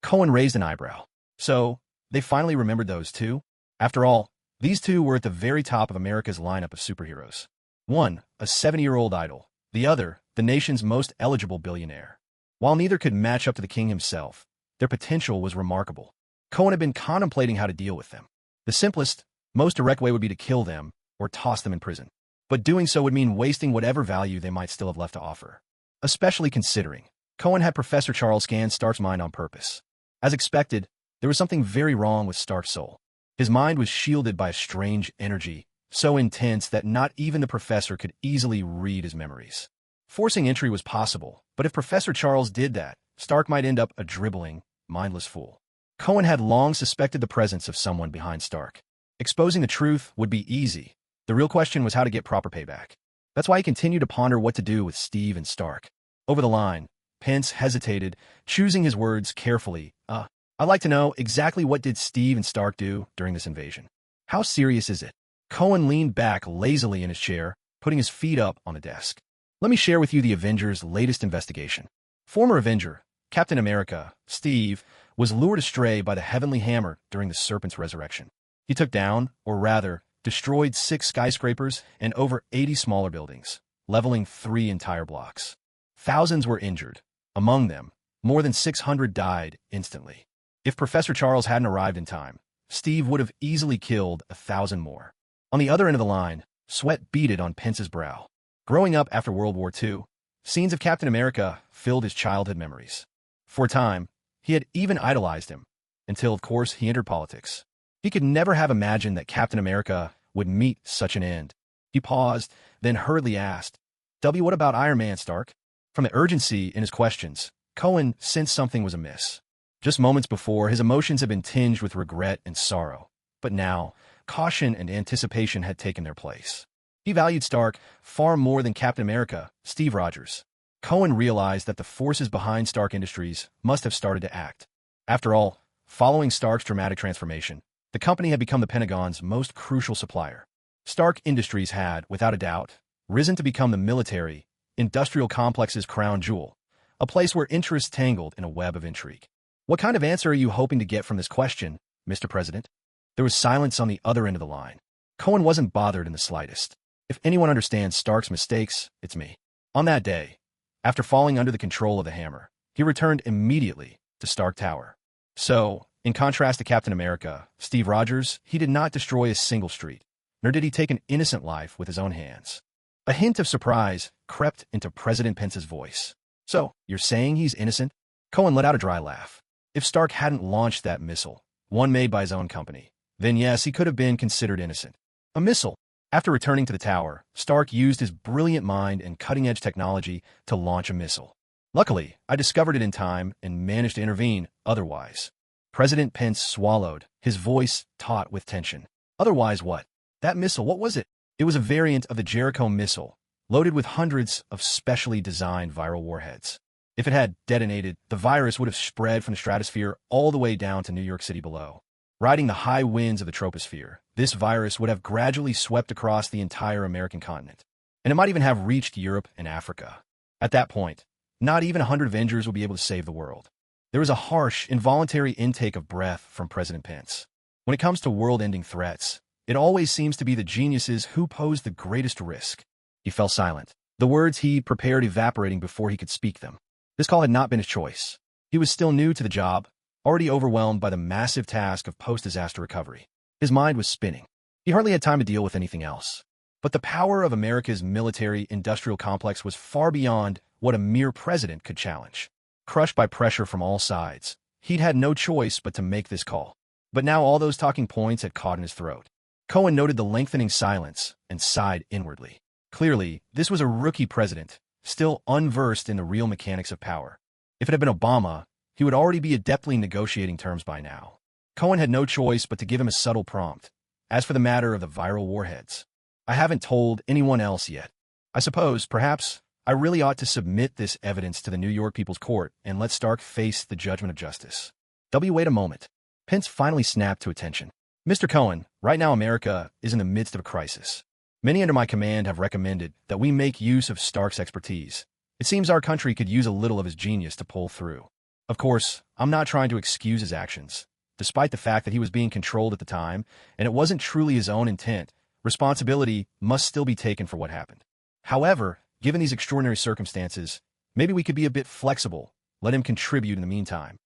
Cohen raised an eyebrow. So, they finally remembered those two? After all, these two were at the very top of America's lineup of superheroes. One, a 70-year-old idol. The other, the nation's most eligible billionaire. While neither could match up to the king himself, their potential was remarkable. Cohen had been contemplating how to deal with them. The simplest, most direct way would be to kill them or toss them in prison. But doing so would mean wasting whatever value they might still have left to offer. Especially considering Cohen had Professor Charles scan Stark's mind on purpose. As expected, there was something very wrong with Stark's soul. His mind was shielded by a strange energy, so intense that not even the professor could easily read his memories. Forcing entry was possible, but if Professor Charles did that, Stark might end up a dribbling, mindless fool. Cohen had long suspected the presence of someone behind Stark. Exposing the truth would be easy. The real question was how to get proper payback. That's why he continued to ponder what to do with Steve and Stark. Over the line, Pence hesitated, choosing his words carefully. I'd like to know exactly what did Steve and Stark do during this invasion. How serious is it? Cohen leaned back lazily in his chair, putting his feet up on the desk. Let me share with you the Avengers' latest investigation. Former Avenger, Captain America, Steve, was lured astray by the Heavenly Hammer during the Serpent's resurrection. He took down, or rather, destroyed 6 skyscrapers and over 80 smaller buildings, leveling 3 entire blocks. Thousands were injured. Among them, more than 600 died instantly. If Professor Charles hadn't arrived in time, Steve would have easily killed 1,000 more. On the other end of the line, sweat beaded on Pence's brow. Growing up after World War II, scenes of Captain America filled his childhood memories. For a time, he had even idolized him, until, of course, he entered politics. He could never have imagined that Captain America would meet such an end. He paused, then hurriedly asked, what about Iron Man, Stark? From the urgency in his questions, Cohen sensed something was amiss. Just moments before, his emotions had been tinged with regret and sorrow. But now, caution and anticipation had taken their place. He valued Stark far more than Captain America, Steve Rogers. Cohen realized that the forces behind Stark Industries must have started to act. After all, following Stark's dramatic transformation, the company had become the Pentagon's most crucial supplier. Stark Industries had, without a doubt, risen to become the military, industrial complex's crown jewel, a place where interests tangled in a web of intrigue. What kind of answer are you hoping to get from this question, Mr. President? There was silence on the other end of the line. Cohen wasn't bothered in the slightest. If anyone understands Stark's mistakes, it's me. On that day, after falling under the control of the Hammer, he returned immediately to Stark Tower. So, in contrast to Captain America, Steve Rogers, he did not destroy a single street, nor did he take an innocent life with his own hands. A hint of surprise crept into President Pence's voice. So, you're saying he's innocent? Cohen let out a dry laugh. If Stark hadn't launched that missile, one made by his own company, then yes, he could have been considered innocent. A missile. After returning to the tower, Stark used his brilliant mind and cutting-edge technology to launch a missile. Luckily, I discovered it in time and managed to intervene otherwise. President Pence swallowed, his voice taut with tension. Otherwise what? That missile, what was it? It was a variant of the Jericho missile, loaded with hundreds of specially designed viral warheads. If it had detonated, the virus would have spread from the stratosphere all the way down to New York City below. Riding the high winds of the troposphere, this virus would have gradually swept across the entire American continent. And it might even have reached Europe and Africa. At that point, not even 100 Avengers would be able to save the world. There was a harsh, involuntary intake of breath from President Pence. When it comes to world-ending threats, it always seems to be the geniuses who pose the greatest risk. He fell silent, the words he prepared evaporating before he could speak them. This call had not been his choice. He was still new to the job, already overwhelmed by the massive task of post-disaster recovery. His mind was spinning. He hardly had time to deal with anything else. But the power of America's military-industrial complex was far beyond what a mere president could challenge. Crushed by pressure from all sides, he'd had no choice but to make this call. But now all those talking points had caught in his throat. Cohen noted the lengthening silence and sighed inwardly. Clearly, this was a rookie president, still unversed in the real mechanics of power. If it had been Obama, he would already be adeptly negotiating terms by now. Cohen had no choice but to give him a subtle prompt. As for the matter of the viral warheads, I haven't told anyone else yet. I suppose, perhaps, I really ought to submit this evidence to the New York People's Court and let Stark face the judgment of justice. Wait a moment. Pence finally snapped to attention. Mr. Cohen, right now America is in the midst of a crisis. Many under my command have recommended that we make use of Stark's expertise. It seems our country could use a little of his genius to pull through. Of course, I'm not trying to excuse his actions. Despite the fact that he was being controlled at the time, and it wasn't truly his own intent, responsibility must still be taken for what happened. However, given these extraordinary circumstances, maybe we could be a bit flexible, let him contribute in the meantime.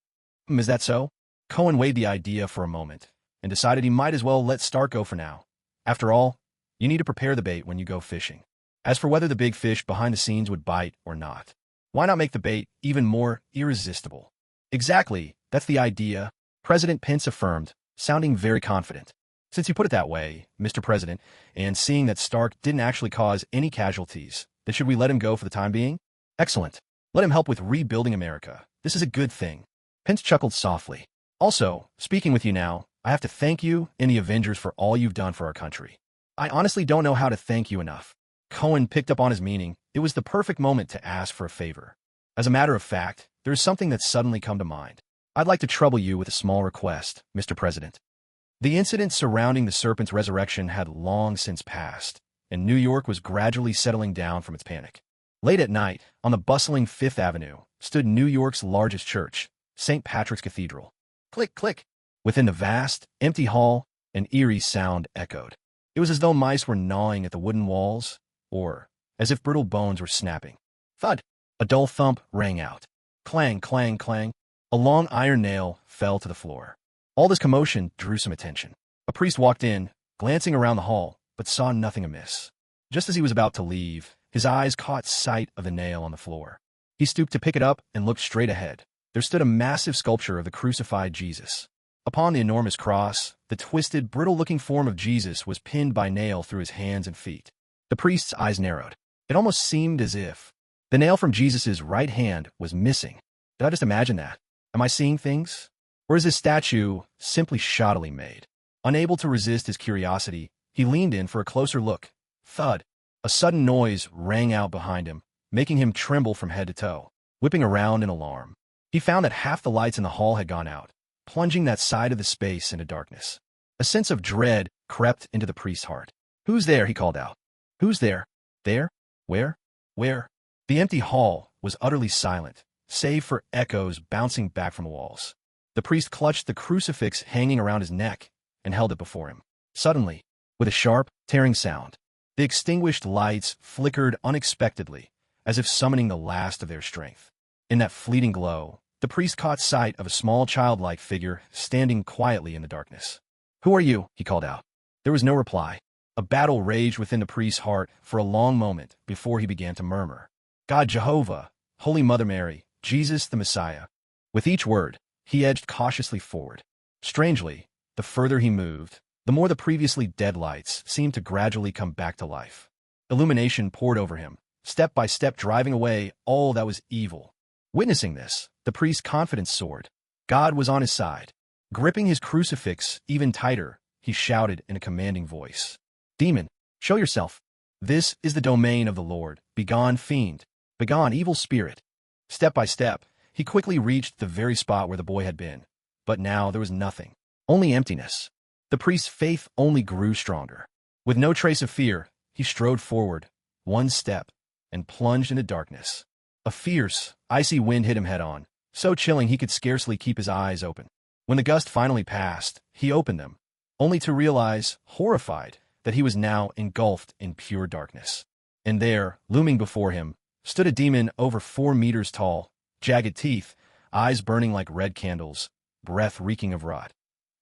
Is that so? Cohen weighed the idea for a moment, and decided he might as well let Stark go for now. After all, you need to prepare the bait when you go fishing. As for whether the big fish behind the scenes would bite or not, why not make the bait even more irresistible? Exactly, that's the idea, President Pence affirmed, sounding very confident. Since you put it that way, Mr. President, and seeing that Stark didn't actually cause any casualties, then should we let him go for the time being? Excellent. Let him help with rebuilding America. This is a good thing. Pence chuckled softly. Also, speaking with you now, I have to thank you and the Avengers for all you've done for our country. I honestly don't know how to thank you enough. Cohen picked up on his meaning. It was the perfect moment to ask for a favor. As a matter of fact, there is something that's suddenly come to mind. I'd like to trouble you with a small request, Mr. President. The incident surrounding the serpent's resurrection had long since passed, and New York was gradually settling down from its panic. Late at night, on the bustling Fifth Avenue, stood New York's largest church, St. Patrick's Cathedral. Click, click. Within the vast, empty hall, an eerie sound echoed. It was as though mice were gnawing at the wooden walls, or as if brittle bones were snapping. Thud! A dull thump rang out. Clang, clang, clang. A long iron nail fell to the floor. All this commotion drew some attention. A priest walked in, glancing around the hall, but saw nothing amiss. Just as he was about to leave, his eyes caught sight of the nail on the floor. He stooped to pick it up and looked straight ahead. There stood a massive sculpture of the crucified Jesus. Upon the enormous cross, the twisted, brittle-looking form of Jesus was pinned by nail through his hands and feet. The priest's eyes narrowed. It almost seemed as if the nail from Jesus' right hand was missing. Did I just imagine that? Am I seeing things? Or is this statue simply shoddily made? Unable to resist his curiosity, he leaned in for a closer look. Thud! A sudden noise rang out behind him, making him tremble from head to toe. Whipping around in alarm, he found that half the lights in the hall had gone out, plunging that side of the space into darkness. A sense of dread crept into the priest's heart. "Who's there?" he called out. "Who's there? There? Where? Where?" The empty hall was utterly silent, save for echoes bouncing back from the walls. The priest clutched the crucifix hanging around his neck and held it before him. Suddenly, with a sharp, tearing sound, the extinguished lights flickered unexpectedly, as if summoning the last of their strength. In that fleeting glow, the priest caught sight of a small childlike figure standing quietly in the darkness. "Who are you?" he called out. There was no reply. A battle raged within the priest's heart for a long moment before he began to murmur, "God Jehovah, Holy Mother Mary, Jesus the Messiah." With each word, he edged cautiously forward. Strangely, the further he moved, the more the previously dead lights seemed to gradually come back to life. Illumination poured over him, step by step driving away all that was evil. Witnessing this, the priest's confidence soared. God was on his side. Gripping his crucifix even tighter, he shouted in a commanding voice, "Demon, show yourself. This is the domain of the Lord. Begone, fiend. Begone, evil spirit." Step by step, he quickly reached the very spot where the boy had been. But now there was nothing. Only emptiness. The priest's faith only grew stronger. With no trace of fear, he strode forward, one step, and plunged into darkness. A fierce, icy wind hit him head-on, so chilling he could scarcely keep his eyes open. When the gust finally passed, he opened them, only to realize, horrified, that he was now engulfed in pure darkness. And there, looming before him, stood a demon over 4 meters tall, jagged teeth, eyes burning like red candles, breath reeking of rot,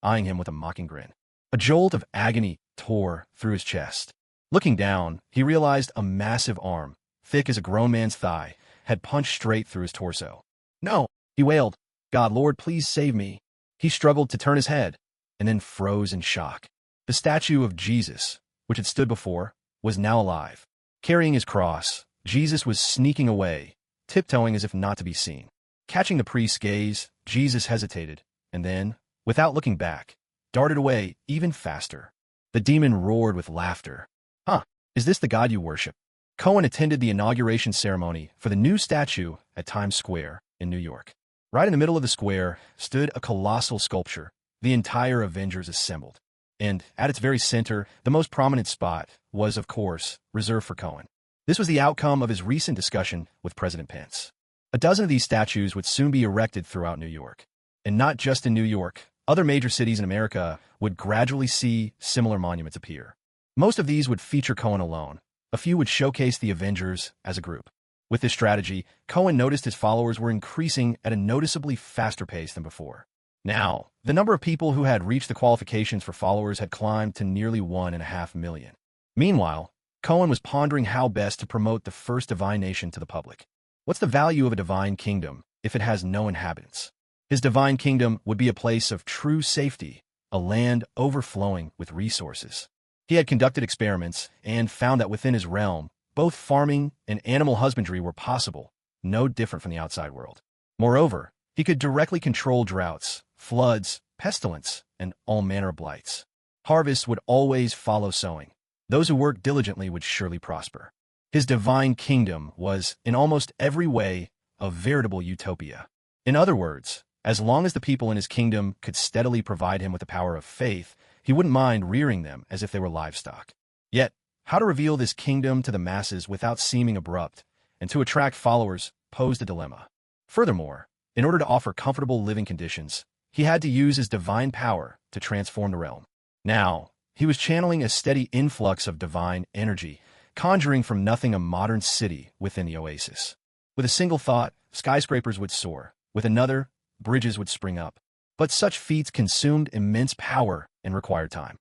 eyeing him with a mocking grin. A jolt of agony tore through his chest. Looking down, he realized a massive arm, thick as a grown man's thigh, had punched straight through his torso. "No!" he wailed. "God, Lord, please save me." He struggled to turn his head, and then froze in shock. The statue of Jesus, which had stood before, was now alive. Carrying his cross, Jesus was sneaking away, tiptoeing as if not to be seen. Catching the priest's gaze, Jesus hesitated, and then, without looking back, darted away even faster. The demon roared with laughter. "Huh, is this the God you worship?" Cohen attended the inauguration ceremony for the new statue at Times Square in New York. Right in the middle of the square stood a colossal sculpture, the entire Avengers assembled. And at its very center, the most prominent spot was, of course, reserved for Cohen. This was the outcome of his recent discussion with President Pence. A dozen of these statues would soon be erected throughout New York. And not just in New York, other major cities in America would gradually see similar monuments appear. Most of these would feature Cohen alone. A few would showcase the Avengers as a group. With this strategy, Cohen noticed his followers were increasing at a noticeably faster pace than before. Now, the number of people who had reached the qualifications for followers had climbed to nearly 1.5 million. Meanwhile, Cohen was pondering how best to promote the first divine nation to the public. What's the value of a divine kingdom if it has no inhabitants? His divine kingdom would be a place of true safety, a land overflowing with resources. He had conducted experiments and found that within his realm, both farming and animal husbandry were possible, no different from the outside world. Moreover, he could directly control droughts, floods, pestilence, and all manner of blights. Harvests would always follow sowing. Those who worked diligently would surely prosper. His divine kingdom was, in almost every way, a veritable utopia. In other words, as long as the people in his kingdom could steadily provide him with the power of faith, he wouldn't mind rearing them as if they were livestock. Yet, how to reveal this kingdom to the masses without seeming abrupt and to attract followers posed a dilemma. Furthermore, in order to offer comfortable living conditions, he had to use his divine power to transform the realm. Now, he was channeling a steady influx of divine energy, conjuring from nothing a modern city within the oasis. With a single thought, skyscrapers would soar. With another, bridges would spring up. But such feats consumed immense power and required time.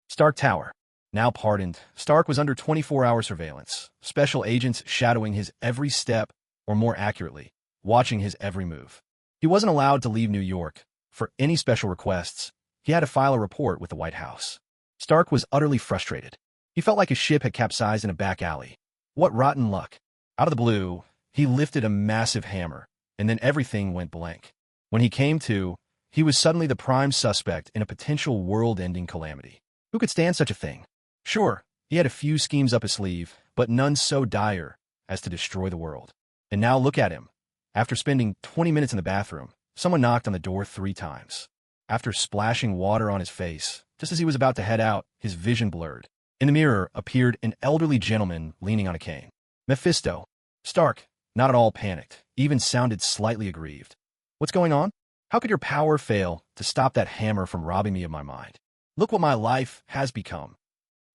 Stark Tower. Now pardoned, Stark was under 24-hour surveillance, special agents shadowing his every step, or more accurately, watching his every move. He wasn't allowed to leave New York. For any special requests, he had to file a report with the White House. Stark was utterly frustrated. He felt like his ship had capsized in a back alley. What rotten luck. Out of the blue, he lifted a massive hammer, and then everything went blank. When he came to, he was suddenly the prime suspect in a potential world-ending calamity. Who could stand such a thing? Sure, he had a few schemes up his sleeve, but none so dire as to destroy the world. And now look at him. After spending 20 minutes in the bathroom, someone knocked on the door 3 times. After splashing water on his face, just as he was about to head out, his vision blurred. In the mirror appeared an elderly gentleman leaning on a cane. Mephisto. Stark, not at all panicked, even sounded slightly aggrieved. What's going on? How could your power fail to stop that hammer from robbing me of my mind? Look what my life has become.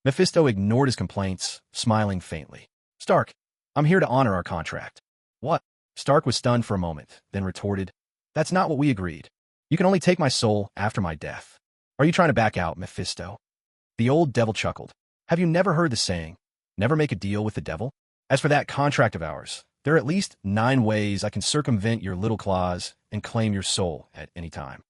Mephisto ignored his complaints, smiling faintly. Stark, I'm here to honor our contract. What? Stark was stunned for a moment, then retorted, That's not what we agreed. You can only take my soul after my death. Are you trying to back out, Mephisto? The old devil chuckled. Have you never heard the saying, never make a deal with the devil? As for that contract of ours, there are at least 9 ways I can circumvent your little clause and claim your soul at any time.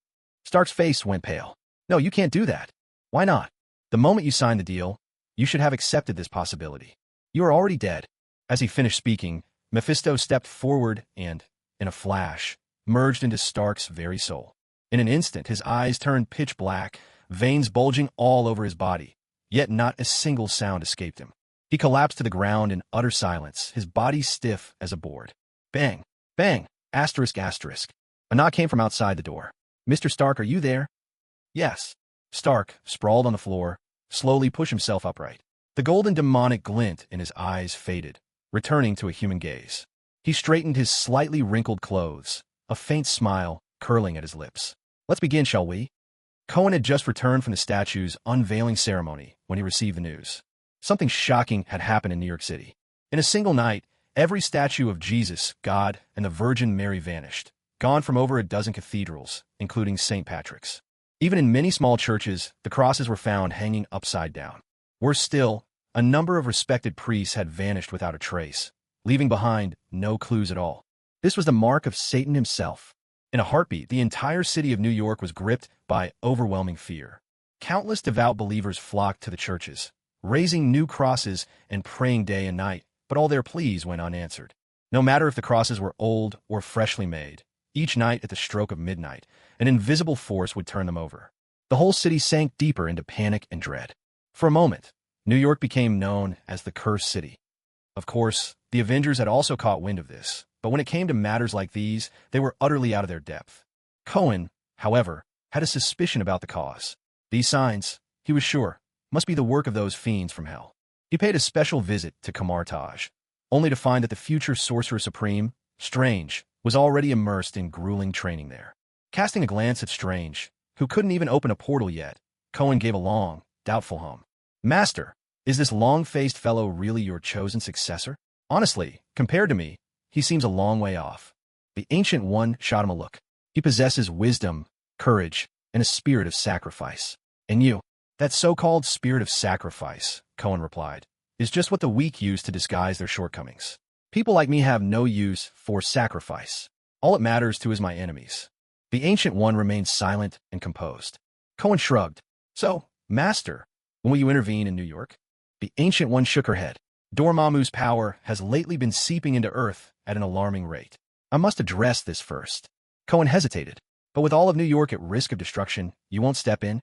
Stark's face went pale. No, you can't do that. Why not? The moment you signed the deal, you should have accepted this possibility. You are already dead. As he finished speaking, Mephisto stepped forward and, in a flash, merged into Stark's very soul. In an instant, his eyes turned pitch black, veins bulging all over his body, yet not a single sound escaped him. He collapsed to the ground in utter silence, his body stiff as a board. Bang! Bang! Asterisk asterisk. A knock came from outside the door. "Mr. Stark, are you there?" "Yes." Stark, sprawled on the floor, slowly pushed himself upright. The golden demonic glint in his eyes faded, returning to a human gaze. He straightened his slightly wrinkled clothes, a faint smile curling at his lips. "Let's begin, shall we?" Cohen had just returned from the statue's unveiling ceremony when he received the news. Something shocking had happened in New York City. In a single night, every statue of Jesus, God, and the Virgin Mary vanished, gone from over a dozen cathedrals, including St. Patrick's. Even in many small churches, the crosses were found hanging upside down. Worse still, a number of respected priests had vanished without a trace, leaving behind no clues at all. This was the mark of Satan himself. In a heartbeat, the entire city of New York was gripped by overwhelming fear. Countless devout believers flocked to the churches, raising new crosses and praying day and night, but all their pleas went unanswered. No matter if the crosses were old or freshly made, each night at the stroke of midnight, an invisible force would turn them over. The whole city sank deeper into panic and dread. For a moment, New York became known as the Cursed City. Of course, the Avengers had also caught wind of this, but when it came to matters like these, they were utterly out of their depth. Cohen, however, had a suspicion about the cause. These signs, he was sure, must be the work of those fiends from hell. He paid a special visit to Kamartaj, only to find that the future Sorcerer Supreme, Strange, was already immersed in grueling training there. Casting a glance at Strange, who couldn't even open a portal yet, Cohen gave a long, doubtful hum. "Master, is this long-faced fellow really your chosen successor? Honestly, compared to me, he seems a long way off." The Ancient One shot him a look. "He possesses wisdom, courage, and a spirit of sacrifice. And you, that so-called spirit of sacrifice," Cohen replied, "is just what the weak use to disguise their shortcomings. People like me have no use for sacrifice. All it matters to is my enemies." The Ancient One remained silent and composed. Cohen shrugged. "So, Master, when will you intervene in New York?" The Ancient One shook her head. "Dormammu's power has lately been seeping into Earth at an alarming rate. I must address this first." Cohen hesitated. "But with all of New York at risk of destruction, you won't step in?"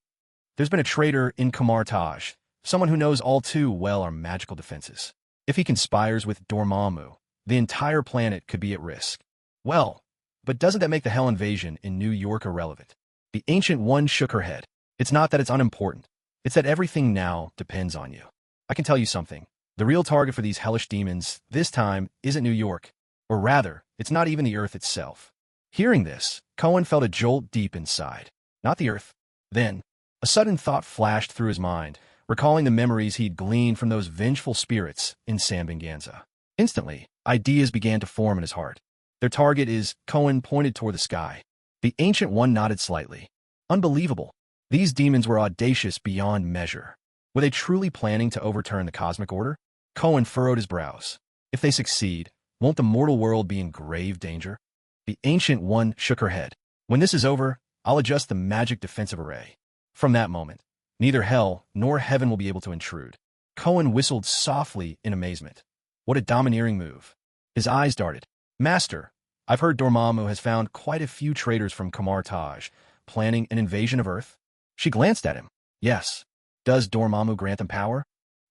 "There's been a traitor in Kamartaj, someone who knows all too well our magical defenses. If he conspires with Dormammu, the entire planet could be at risk." "Well, but doesn't that make the Hell invasion in New York irrelevant?" The Ancient One shook her head. "It's not that it's unimportant. It's that everything now depends on you. I can tell you something. The real target for these hellish demons, this time, isn't New York. Or rather, it's not even the Earth itself." Hearing this, Cohen felt a jolt deep inside. Not the Earth. Then, a sudden thought flashed through his mind, recalling the memories he'd gleaned from those vengeful spirits in Sambanganza. Instantly, ideas began to form in his heart. "Their target is," Cohen pointed toward the sky. The Ancient One nodded slightly. "Unbelievable. These demons were audacious beyond measure. Were they truly planning to overturn the cosmic order?" Cohen furrowed his brows. "If they succeed, won't the mortal world be in grave danger?" The Ancient One shook her head. "When this is over, I'll adjust the magic defensive array. From that moment, neither hell nor heaven will be able to intrude." Cohen whistled softly in amazement. What a domineering move. His eyes darted. "Master, I've heard Dormammu has found quite a few traitors from Kamartaj, planning an invasion of Earth." She glanced at him. "Yes. Does Dormammu grant them power?"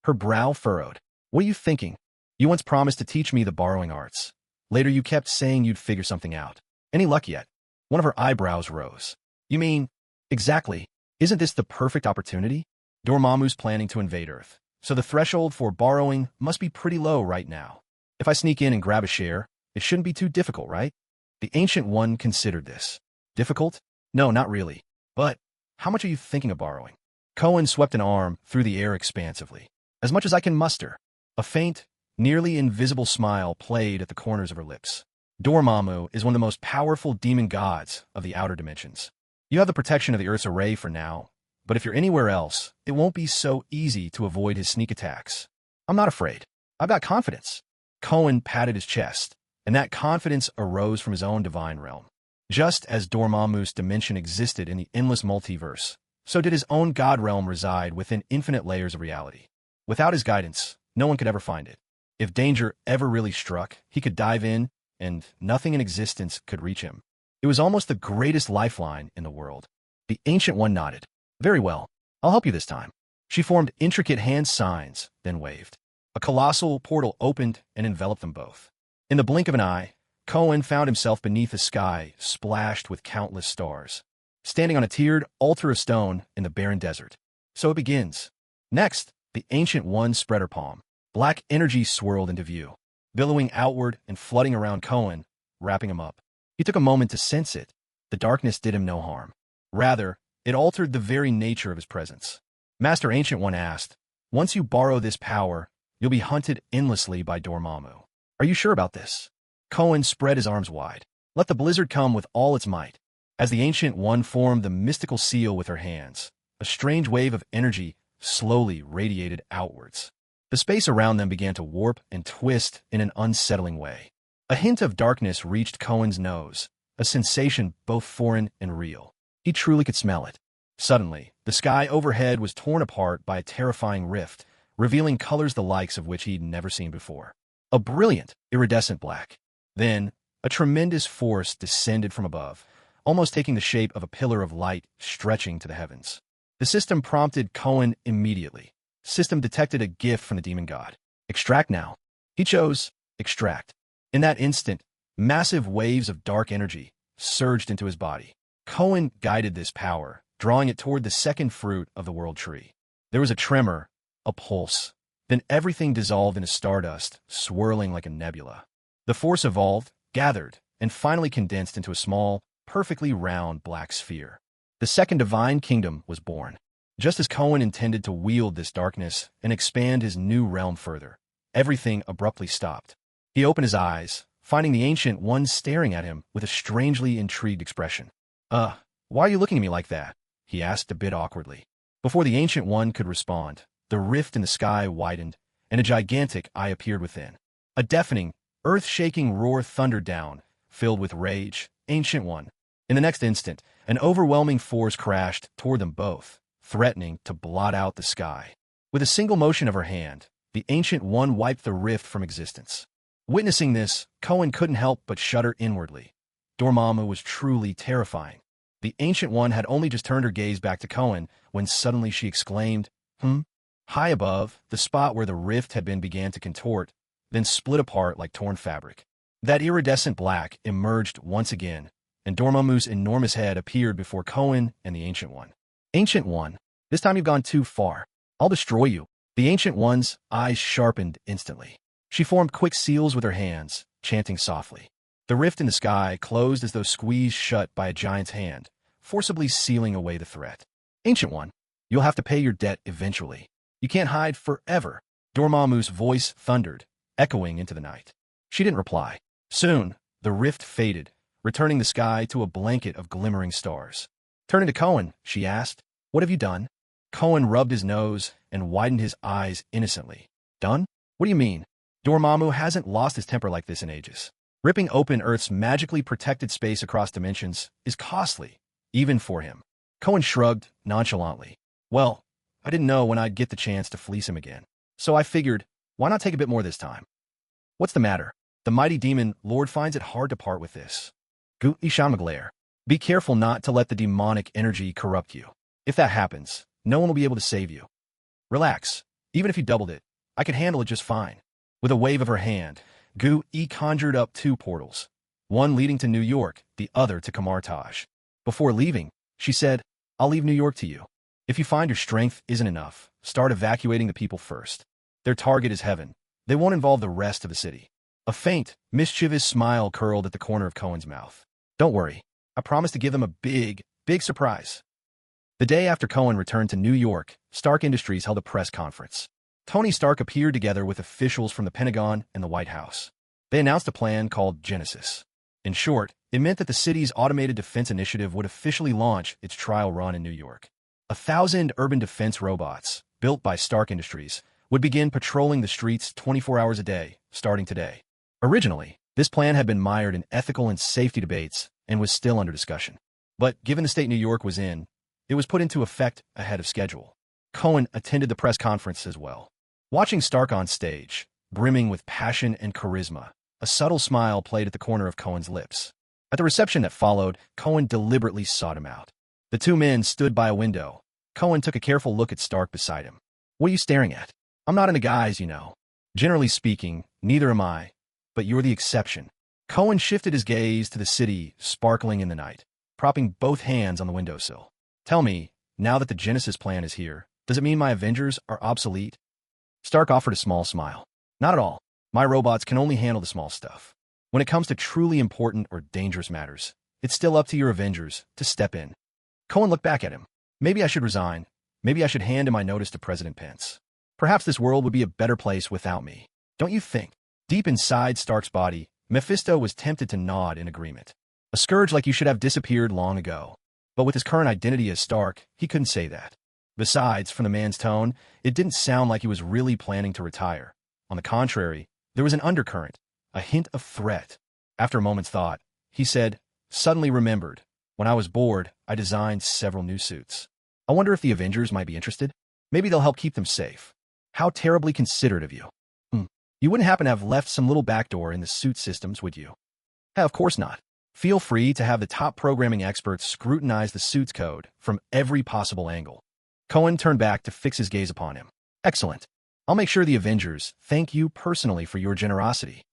Her brow furrowed. "What are you thinking? You once promised to teach me the borrowing arts. Later you kept saying you'd figure something out. Any luck yet?" One of her eyebrows rose. "You mean—" "Exactly. Isn't this the perfect opportunity? Dormammu's planning to invade Earth, so the threshold for borrowing must be pretty low right now. If I sneak in and grab a share, it shouldn't be too difficult, right?" The Ancient One considered this. "Difficult? No, not really. But how much are you thinking of borrowing?" Cohen swept an arm through the air expansively. "As much as I can muster." A faint, nearly invisible smile played at the corners of her lips. "Dormammu is one of the most powerful demon gods of the outer dimensions. You have the protection of the Earth's array for now, but if you're anywhere else, it won't be so easy to avoid his sneak attacks." "I'm not afraid. I've got confidence." Cohen patted his chest, and that confidence arose from his own divine realm. Just as Dormammu's dimension existed in the endless multiverse, So did his own god realm reside within infinite layers of reality. Without his guidance, no one could ever find it. If danger ever really struck, he could dive in, and nothing in existence could reach him. It was almost the greatest lifeline in the world. The Ancient One nodded. Very well, I'll help you this time. She formed intricate hand signs, then waved. A colossal portal opened and enveloped them both. In the blink of an eye, Cohen found himself beneath a sky splashed with countless stars, standing on a tiered altar of stone in the barren desert. So it begins. Next, the Ancient One spread her palm. Black energy swirled into view, billowing outward and flooding around Cohen, wrapping him up. He took a moment to sense it. The darkness did him no harm. Rather, it altered the very nature of his presence. Master Ancient One asked, "Once you borrow this power, you'll be hunted endlessly by Dormammu. Are you sure about this?" Cohen spread his arms wide. "Let the blizzard come with all its might." As the Ancient One formed the mystical seal with her hands, a strange wave of energy slowly radiated outwards. The space around them began to warp and twist in an unsettling way. A hint of darkness reached Cohen's nose, a sensation both foreign and real. He truly could smell it. Suddenly, the sky overhead was torn apart by a terrifying rift, revealing colors the likes of which he'd never seen before. A brilliant, iridescent black. Then, a tremendous force descended from above, almost taking the shape of a pillar of light stretching to the heavens. The system prompted Cohen immediately. System detected a gift from the demon god. Extract now. He chose extract. In that instant, massive waves of dark energy surged into his body. Cohen guided this power, drawing it toward the second fruit of the world tree. There was a tremor, a pulse. Then everything dissolved into stardust, swirling like a nebula. The force evolved, gathered, and finally condensed into a small, perfectly round black sphere. The second divine kingdom was born. Just as Cohen intended to wield this darkness and expand his new realm further, everything abruptly stopped. He opened his eyes, finding the Ancient One staring at him with a strangely intrigued expression. Why are you looking at me like that?" he asked a bit awkwardly. Before the Ancient One could respond, the rift in the sky widened, and a gigantic eye appeared within. A deafening, earth-shaking roar thundered down, filled with rage. Ancient One. In the next instant, an overwhelming force crashed toward them both, threatening to blot out the sky. With a single motion of her hand, the Ancient One wiped the rift from existence. Witnessing this, Cohen couldn't help but shudder inwardly. Dormammu was truly terrifying. The Ancient One had only just turned her gaze back to Cohen when suddenly she exclaimed, High above, the spot where the rift had been began to contort, then split apart like torn fabric. That iridescent black emerged once again, and Dormammu's enormous head appeared before Cohen and the Ancient One. Ancient One, this time you've gone too far. I'll destroy you. The Ancient One's eyes sharpened instantly. She formed quick seals with her hands, chanting softly. The rift in the sky closed as though squeezed shut by a giant's hand, forcibly sealing away the threat. Ancient One, you'll have to pay your debt eventually. You can't hide forever. Dormammu's voice thundered, echoing into the night. She didn't reply. Soon, the rift faded, returning the sky to a blanket of glimmering stars. Turning to Cohen, she asked, What have you done? Cohen rubbed his nose and widened his eyes innocently. Done? What do you mean? Dormammu hasn't lost his temper like this in ages. Ripping open Earth's magically protected space across dimensions is costly, even for him. Cohen shrugged nonchalantly. Well, I didn't know when I'd get the chance to fleece him again. So I figured, why not take a bit more this time? What's the matter? The mighty demon lord finds it hard to part with this. Gut Ishamaglair. Be careful not to let the demonic energy corrupt you. If that happens, no one will be able to save you. Relax. Even if you doubled it, I could handle it just fine. With a wave of her hand, Gu conjured up two portals, one leading to New York, the other to Kamartaj. Before leaving, she said, I'll leave New York to you. If you find your strength isn't enough, start evacuating the people first. Their target is heaven. They won't involve the rest of the city. A faint, mischievous smile curled at the corner of Cohen's mouth. Don't worry. I promise to give them a big, big surprise. The day after Cohen returned to New York, Stark Industries held a press conference. Tony Stark appeared together with officials from the Pentagon and the White House. They announced a plan called Genesis. In short, it meant that the city's automated defense initiative would officially launch its trial run in New York. 1,000 urban defense robots, built by Stark Industries, would begin patrolling the streets 24 hours a day, starting today. Originally, this plan had been mired in ethical and safety debates and was still under discussion. But given the state New York was in, It was put into effect ahead of schedule. Cohen attended the press conference as well. Watching Stark on stage, brimming with passion and charisma, a subtle smile played at the corner of Cohen's lips. At the reception that followed, Cohen deliberately sought him out. The two men stood by a window. Cohen took a careful look at Stark beside him. "What are you staring at? I'm not into guys, you know. Generally speaking, neither am I, but you're the exception." Cohen shifted his gaze to the city sparkling in the night, propping both hands on the windowsill. "Tell me, now that the Genesis plan is here, does it mean my Avengers are obsolete?" Stark offered a small smile. "Not at all. My robots can only handle the small stuff. When it comes to truly important or dangerous matters, it's still up to your Avengers to step in." Cohen looked back at him. "Maybe I should resign. Maybe I should hand in my notice to President Pence. Perhaps this world would be a better place without me. Don't you think?" Deep inside Stark's body, Mephisto was tempted to nod in agreement. A scourge like you should have disappeared long ago. But with his current identity as Stark, he couldn't say that. Besides, from the man's tone, it didn't sound like he was really planning to retire. On the contrary, there was an undercurrent, a hint of threat. After a moment's thought, he said, "Suddenly remembered. When I was bored, I designed several new suits. I wonder if the Avengers might be interested. Maybe they'll help keep them safe." "How terribly considerate of you." You wouldn't happen to have left some little backdoor in the suit systems, would you?" Of course not. Feel free to have the top programming experts scrutinize the suit's code from every possible angle." Cohen turned back to fix his gaze upon him. "Excellent. I'll make sure the Avengers thank you personally for your generosity."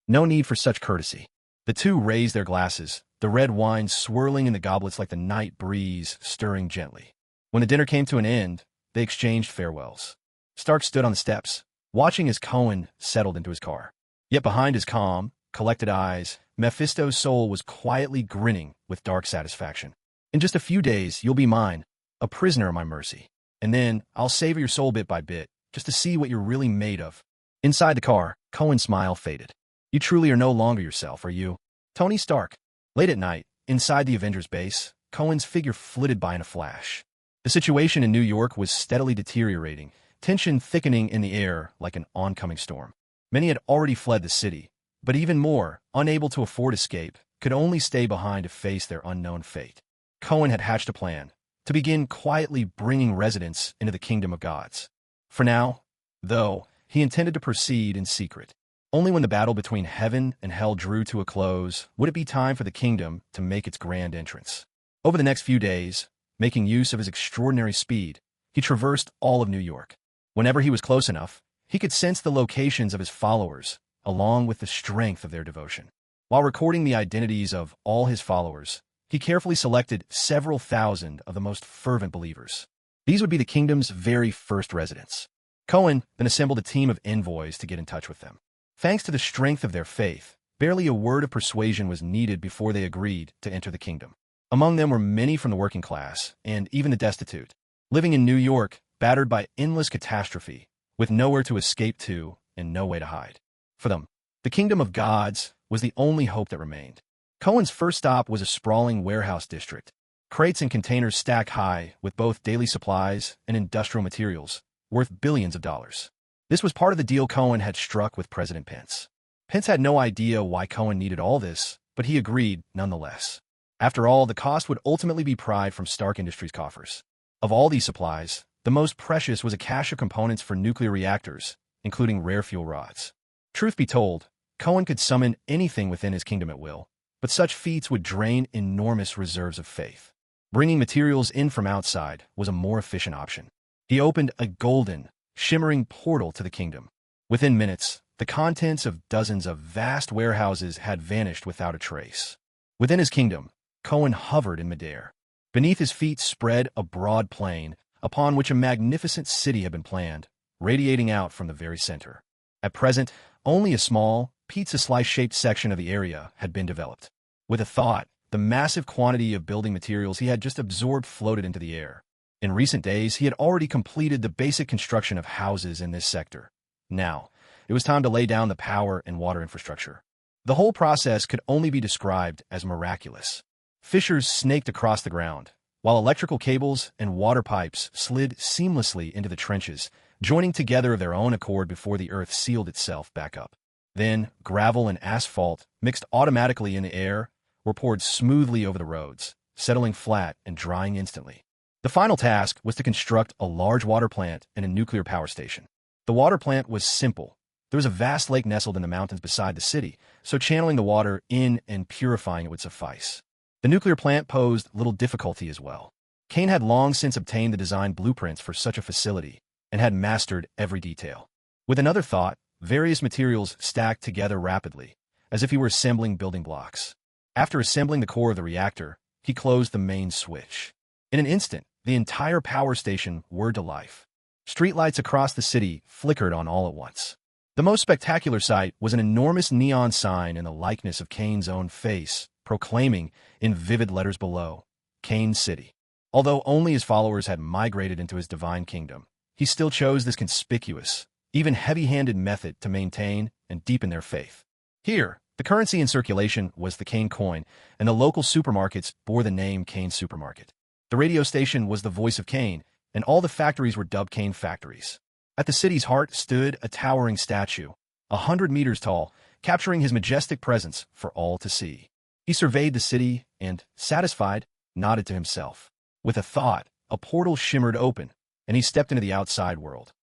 "No need for such courtesy." The two raised their glasses, the red wine swirling in the goblets like the night breeze stirring gently. When the dinner came to an end, they exchanged farewells. Stark stood on the steps, watching as Cohen settled into his car. Yet behind his calm, collected eyes, Mephisto's soul was quietly grinning with dark satisfaction. "In just a few days, you'll be mine, a prisoner of my mercy. And then I'll savor your soul bit by bit, just to see what you're really made of." Inside the car, Cohen's smile faded. "You truly are no longer yourself, are you? Tony Stark." Late at night, inside the Avengers base, Cohen's figure flitted by in a flash. The situation in New York was steadily deteriorating, tension thickening in the air like an oncoming storm. Many had already fled the city, but even more, unable to afford escape, could only stay behind to face their unknown fate. Cohen had hatched a plan to begin quietly bringing residents into the kingdom of gods. For now, though, he intended to proceed in secret. Only when the battle between heaven and hell drew to a close would it be time for the kingdom to make its grand entrance. Over the next few days, making use of his extraordinary speed, he traversed all of New York. Whenever he was close enough, he could sense the locations of his followers, along with the strength of their devotion. While recording the identities of all his followers, he carefully selected several thousand of the most fervent believers. These would be the kingdom's very first residents. Cohen then assembled a team of envoys to get in touch with them. Thanks to the strength of their faith, barely a word of persuasion was needed before they agreed to enter the kingdom. Among them were many from the working class, and even the destitute, living in New York, battered by endless catastrophe, with nowhere to escape to and no way to hide. For them, the kingdom of gods was the only hope that remained. Cohen's first stop was a sprawling warehouse district, crates and containers stacked high with both daily supplies and industrial materials, worth billions of dollars. This was part of the deal Cohen had struck with President Pence. Pence had no idea why Cohen needed all this, but he agreed nonetheless. After all, the cost would ultimately be pried from Stark Industries' coffers. Of all these supplies, the most precious was a cache of components for nuclear reactors, including rare fuel rods. Truth be told, Cohen could summon anything within his kingdom at will, but such feats would drain enormous reserves of faith. Bringing materials in from outside was a more efficient option. He opened a golden, shimmering portal to the kingdom. Within minutes, the contents of dozens of vast warehouses had vanished without a trace. Within his kingdom, Cohen hovered in midair. Beneath his feet spread a broad plain, upon which a magnificent city had been planned, radiating out from the very center. At present, only a small, pizza-slice-shaped section of the area had been developed. With a thought, the massive quantity of building materials he had just absorbed floated into the air. In recent days, he had already completed the basic construction of houses in this sector. Now, it was time to lay down the power and water infrastructure. The whole process could only be described as miraculous. Fissures snaked across the ground, while electrical cables and water pipes slid seamlessly into the trenches, joining together of their own accord before the earth sealed itself back up. Then, gravel and asphalt, mixed automatically in the air, were poured smoothly over the roads, settling flat and drying instantly. The final task was to construct a large water plant and a nuclear power station. The water plant was simple. There was a vast lake nestled in the mountains beside the city, so channeling the water in and purifying it would suffice. The nuclear plant posed little difficulty as well. Kane had long since obtained the design blueprints for such a facility and had mastered every detail. With another thought, various materials stacked together rapidly, as if he were assembling building blocks. After assembling the core of the reactor, he closed the main switch. In an instant, the entire power station whirred to life. Streetlights across the city flickered on all at once. The most spectacular sight was an enormous neon sign in the likeness of Kane's own face, proclaiming, in vivid letters below, Kane City. Although only his followers had migrated into his divine kingdom, he still chose this conspicuous, even heavy-handed method to maintain and deepen their faith. Here, the currency in circulation was the Kane coin, and the local supermarkets bore the name Kane Supermarket. The radio station was the voice of Kane, and all the factories were dubbed Kane factories. At the city's heart stood a towering statue, 100 meters tall, capturing his majestic presence for all to see. He surveyed the city and, satisfied, nodded to himself. With a thought, a portal shimmered open, and he stepped into the outside world.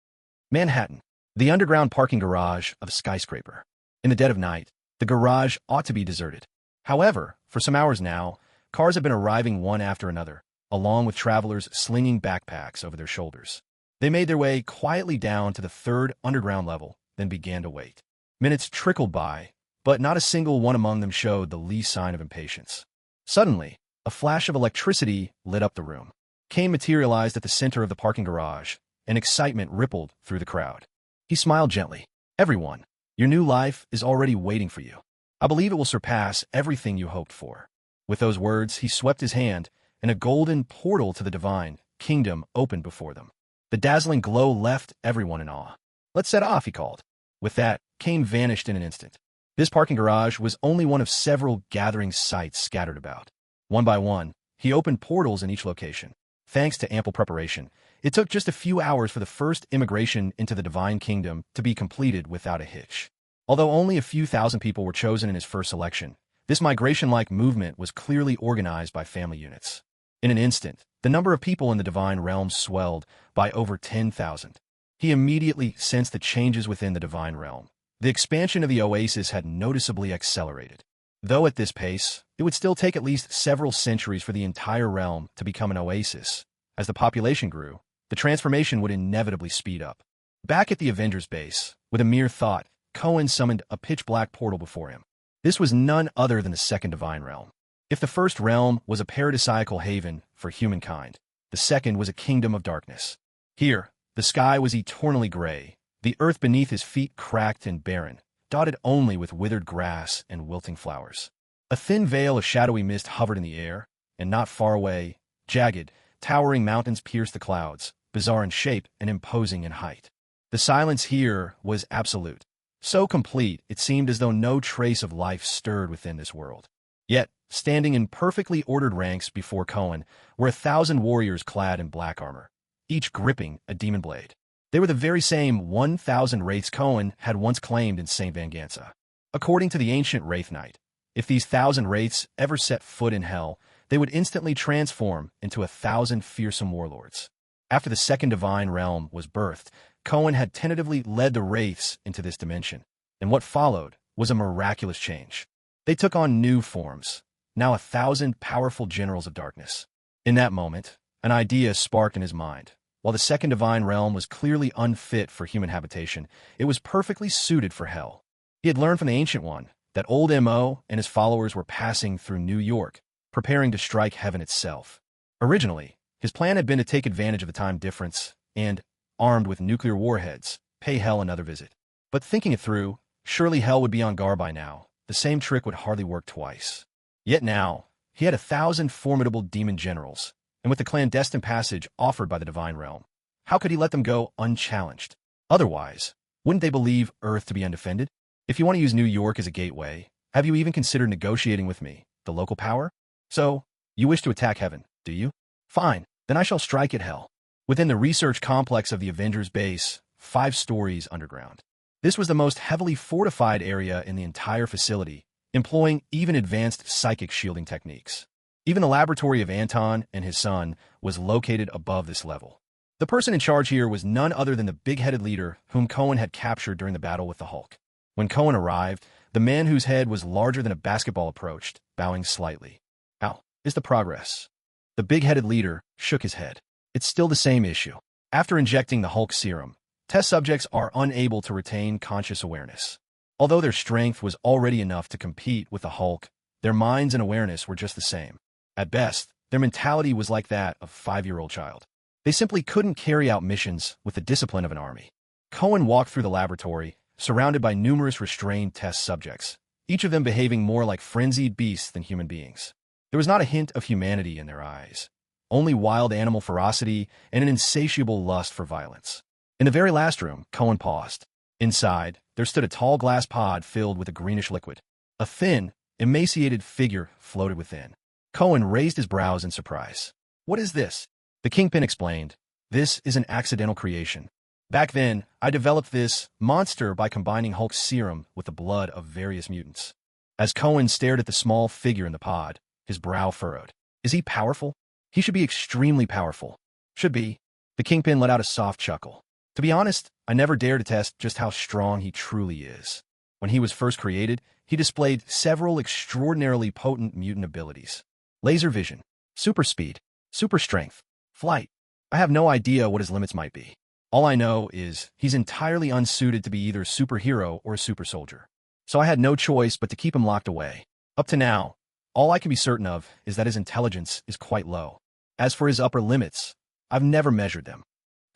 Manhattan, the underground parking garage of a skyscraper. In the dead of night, the garage ought to be deserted. However, for some hours now, cars have been arriving one after another, along with travelers slinging backpacks over their shoulders. They made their way quietly down to the third underground level, then began to wait. Minutes trickled by, but not a single one among them showed the least sign of impatience. Suddenly, a flash of electricity lit up the room. Kane materialized at the center of the parking garage, and excitement rippled through the crowd. He smiled gently. Everyone, your new life is already waiting for you. I believe it will surpass everything you hoped for. With those words, he swept his hand, and a golden portal to the divine kingdom opened before them. The dazzling glow left everyone in awe. Let's set off, he called. With that, Kane vanished in an instant. This parking garage was only one of several gathering sites scattered about. One by one, he opened portals in each location. Thanks to ample preparation, it took just a few hours for the first immigration into the divine kingdom to be completed without a hitch. Although only a few thousand people were chosen in his first selection, this migration-like movement was clearly organized by family units. In an instant, the number of people in the divine realm swelled by over 10,000. He immediately sensed the changes within the divine realm. The expansion of the oasis had noticeably accelerated. Though at this pace, it would still take at least several centuries for the entire realm to become an oasis. As the population grew, the transformation would inevitably speed up. Back at the Avengers base, with a mere thought, Cohen summoned a pitch-black portal before him. This was none other than the second divine realm. If the first realm was a paradisiacal haven for humankind, the second was a kingdom of darkness. Here, the sky was eternally gray, the earth beneath his feet cracked and barren, dotted only with withered grass and wilting flowers. A thin veil of shadowy mist hovered in the air, and not far away, jagged, towering mountains pierced the clouds, bizarre in shape and imposing in height. The silence here was absolute, so complete it seemed as though no trace of life stirred within this world. Yet, standing in perfectly ordered ranks before Cohen were 1,000 warriors clad in black armor, each gripping a demon blade. They were the very same 1,000 wraiths Cohen had once claimed in St. Venganza. According to the ancient Wraith Knight, if these 1,000 wraiths ever set foot in hell, they would instantly transform into 1,000 fearsome warlords. After the second divine realm was birthed, Cohen had tentatively led the wraiths into this dimension, and what followed was a miraculous change. They took on new forms, now 1,000 powerful generals of darkness. In that moment, an idea sparked in his mind. While the second divine realm was clearly unfit for human habitation, it was perfectly suited for hell. He had learned from the Ancient One that old M.O. and his followers were passing through New York, preparing to strike heaven itself. Originally, his plan had been to take advantage of the time difference and, armed with nuclear warheads, pay hell another visit. But thinking it through, surely hell would be on guard by now. The same trick would hardly work twice. Yet now, he had 1,000 formidable demon generals, and with the clandestine passage offered by the divine realm, how could he let them go unchallenged? Otherwise, wouldn't they believe Earth to be undefended? If you want to use New York as a gateway, have you even considered negotiating with me, the local power? So, you wish to attack heaven, do you? Fine, then I shall strike at hell. Within the research complex of the Avengers base, 5 stories underground. This was the most heavily fortified area in the entire facility, employing even advanced psychic shielding techniques. Even the laboratory of Anton and his son was located above this level. The person in charge here was none other than the big-headed leader whom Cohen had captured during the battle with the Hulk. When Cohen arrived, the man whose head was larger than a basketball approached, bowing slightly. "How is the progress?" The big-headed leader shook his head. "It's still the same issue. After injecting the Hulk serum, test subjects are unable to retain conscious awareness. Although their strength was already enough to compete with the Hulk, their minds and awareness were just the same. At best, their mentality was like that of a 5-year-old child. They simply couldn't carry out missions with the discipline of an army." Cohen walked through the laboratory, surrounded by numerous restrained test subjects, each of them behaving more like frenzied beasts than human beings. There was not a hint of humanity in their eyes, only wild animal ferocity and an insatiable lust for violence. In the very last room, Cohen paused. Inside, there stood a tall glass pod filled with a greenish liquid. A thin, emaciated figure floated within. Cohen raised his brows in surprise. "What is this?" The Kingpin explained. "This is an accidental creation. Back then, I developed this monster by combining Hulk's serum with the blood of various mutants." As Cohen stared at the small figure in the pod, his brow furrowed. "Is he powerful?" "He should be extremely powerful." "Should be." The Kingpin let out a soft chuckle. "To be honest, I never dare to test just how strong he truly is. When he was first created, he displayed several extraordinarily potent mutant abilities. Laser vision, super speed, super strength, flight. I have no idea what his limits might be. All I know is he's entirely unsuited to be either a superhero or a super soldier. So I had no choice but to keep him locked away. Up to now, all I can be certain of is that his intelligence is quite low. As for his upper limits, I've never measured them."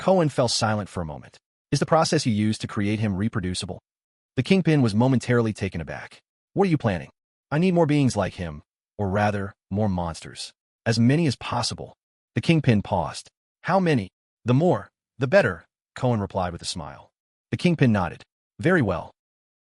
Cohen fell silent for a moment. "Is the process you used to create him reproducible?" The Kingpin was momentarily taken aback. "What are you planning?" "I need more beings like him, or rather, more monsters. As many as possible." The Kingpin paused. "How many?" "The more, the better," Cohen replied with a smile. The Kingpin nodded. "Very well."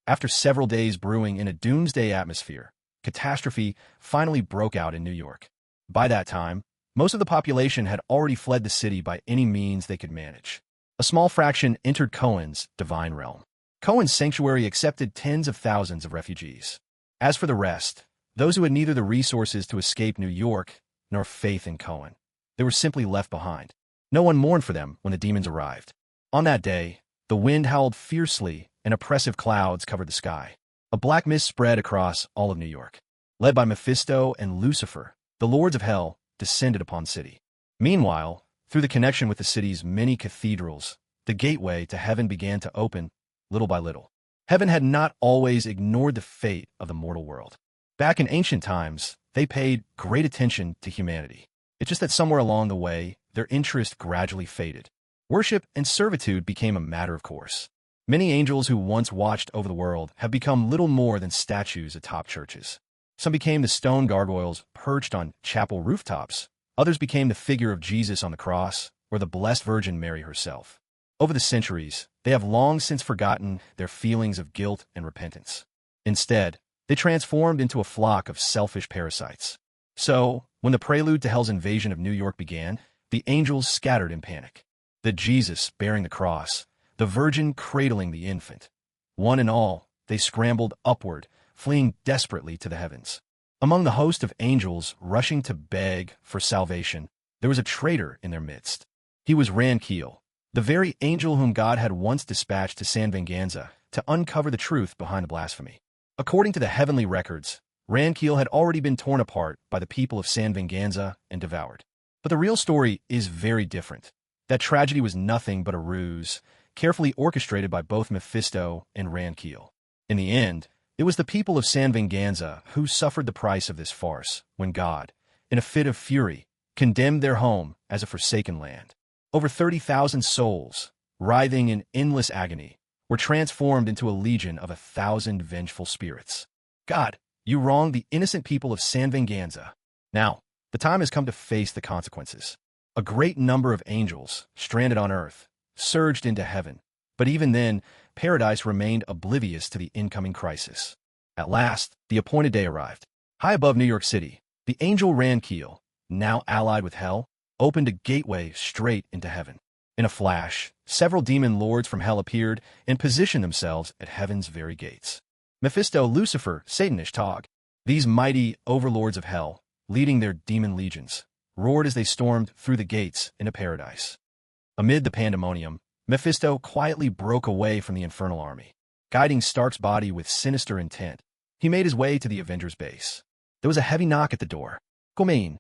After several days brewing in a doomsday atmosphere, catastrophe finally broke out in New York. By that time, most of the population had already fled the city by any means they could manage. A small fraction entered Cohen's divine realm. Cohen's sanctuary accepted tens of thousands of refugees. As for the rest, those who had neither the resources to escape New York nor faith in Cohen, they were simply left behind. No one mourned for them when the demons arrived. On that day, the wind howled fiercely and oppressive clouds covered the sky. A black mist spread across all of New York. Led by Mephisto and Lucifer, the lords of hell descended upon the city. Meanwhile, through the connection with the city's many cathedrals, the gateway to heaven began to open, little by little. Heaven had not always ignored the fate of the mortal world. Back in ancient times, they paid great attention to humanity. It's just that somewhere along the way, their interest gradually faded. Worship and servitude became a matter of course. Many angels who once watched over the world have become little more than statues atop churches. Some became the stone gargoyles perched on chapel rooftops. Others became the figure of Jesus on the cross, or the Blessed Virgin Mary herself. Over the centuries, they have long since forgotten their feelings of guilt and repentance. Instead, they transformed into a flock of selfish parasites. So, when the prelude to hell's invasion of New York began, the angels scattered in panic. The Jesus bearing the cross, the Virgin cradling the infant. One and all, they scrambled upward, fleeing desperately to the heavens. Among the host of angels rushing to beg for salvation, there was a traitor in their midst. He was Rankiel, the very angel whom God had once dispatched to San Venganza to uncover the truth behind the blasphemy. According to the heavenly records, Rankiel had already been torn apart by the people of San Venganza and devoured. But the real story is very different. That tragedy was nothing but a ruse, carefully orchestrated by both Mephisto and Rankiel. In the end, it was the people of San Venganza who suffered the price of this farce when God, in a fit of fury, condemned their home as a forsaken land. Over 30,000 souls, writhing in endless agony, were transformed into a legion of 1,000 vengeful spirits. God, you wronged the innocent people of San Venganza. Now, the time has come to face the consequences. A great number of angels, stranded on earth, surged into heaven, but even then, paradise remained oblivious to the incoming crisis. At last, the appointed day arrived. High above New York City, the angel Rankiel, now allied with hell, opened a gateway straight into heaven. In a flash, several demon lords from hell appeared and positioned themselves at heaven's very gates. Mephisto, Lucifer, Satan, Tog. These mighty overlords of hell leading their demon legions, roared as they stormed through the gates into paradise. Amid the pandemonium, Mephisto quietly broke away from the infernal army. Guiding Stark's body with sinister intent, he made his way to the Avengers base. There was a heavy knock at the door. "Come in."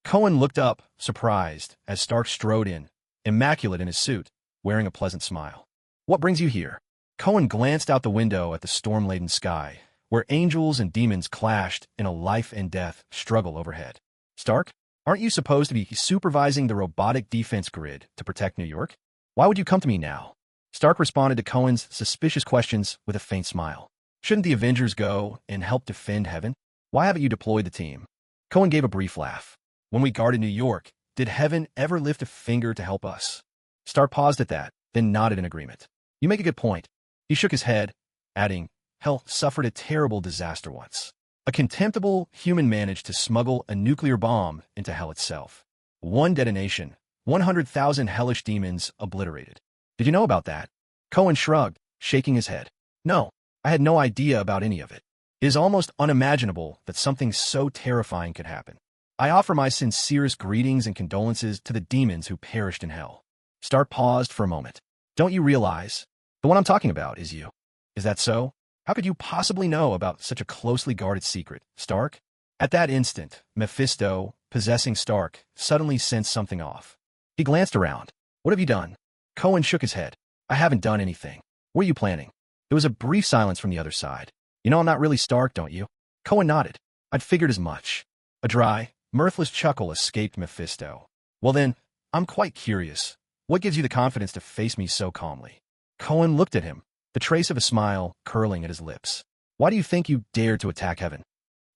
Cohen looked up, surprised, as Stark strode in, immaculate in his suit, wearing a pleasant smile. "What brings you here?" Cohen glanced out the window at the storm-laden sky, where angels and demons clashed in a life-and-death struggle overhead. "Stark, aren't you supposed to be supervising the robotic defense grid to protect New York? Why would you come to me now?" Stark responded to Cohen's suspicious questions with a faint smile. "Shouldn't the Avengers go and help defend heaven? Why haven't you deployed the team?" Cohen gave a brief laugh. "When we guarded New York, did heaven ever lift a finger to help us?" Stark paused at that, then nodded in agreement. "You make a good point." He shook his head, adding, "Hell suffered a terrible disaster once. A contemptible human managed to smuggle a nuclear bomb into hell itself. One detonation, 100,000 hellish demons obliterated. Did you know about that?" Cohen shrugged, shaking his head. "No, I had no idea about any of it. It is almost unimaginable that something so terrifying could happen. I offer my sincerest greetings and condolences to the demons who perished in hell." Stark paused for a moment. "Don't you realize? The one I'm talking about is you." "Is that so? How could you possibly know about such a closely guarded secret, Stark?" At that instant, Mephisto, possessing Stark, suddenly sensed something off. He glanced around. "What have you done?" Cohen shook his head. "I haven't done anything. What are you planning?" There was a brief silence from the other side. "You know I'm not really Stark, don't you?" Cohen nodded. "I'd figured as much." A dry, mirthless chuckle escaped Mephisto. "Well then, I'm quite curious. What gives you the confidence to face me so calmly?" Cohen looked at him, the trace of a smile curling at his lips. "Why do you think you dared to attack heaven?"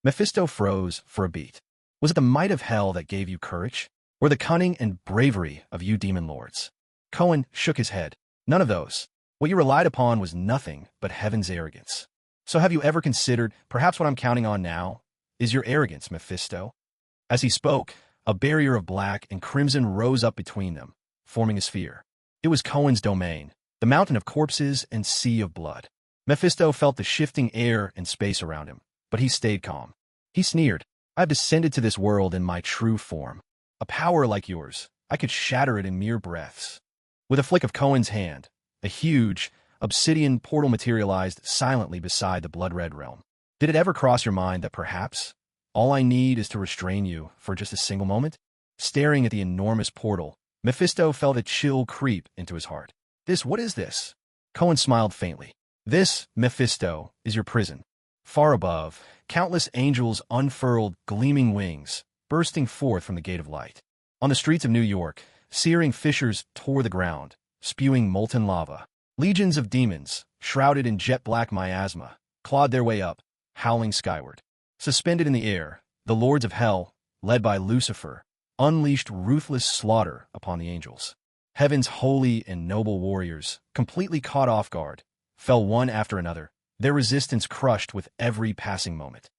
Mephisto froze for a beat. Was it the might of hell that gave you courage? Or the cunning and bravery of you demon lords? Cohen shook his head. "None of those. What you relied upon was nothing but heaven's arrogance. So have you ever considered, perhaps what I'm counting on now, is your arrogance, Mephisto?" As he spoke, a barrier of black and crimson rose up between them, forming a sphere. It was Cohen's domain, the mountain of corpses and sea of blood. Mephisto felt the shifting air and space around him, but he stayed calm. He sneered, "I have descended to this world in my true form. A power like yours, I could shatter it in mere breaths." With a flick of Cohen's hand, a huge, obsidian portal materialized silently beside the blood-red realm. "Did it ever cross your mind that perhaps all I need is to restrain you for just a single moment?" Staring at the enormous portal, Mephisto felt a chill creep into his heart. What is this?" Cohen smiled faintly. "This, Mephisto, is your prison. Far above, countless angels unfurled gleaming wings, bursting forth from the gate of light. On the streets of New York, searing fissures tore the ground, spewing molten lava. Legions of demons, shrouded in jet-black miasma, clawed their way up, howling skyward. Suspended in the air, the lords of hell, led by Lucifer, unleashed ruthless slaughter upon the angels. Heaven's holy and noble warriors, completely caught off guard, fell one after another, their resistance crushed with every passing moment.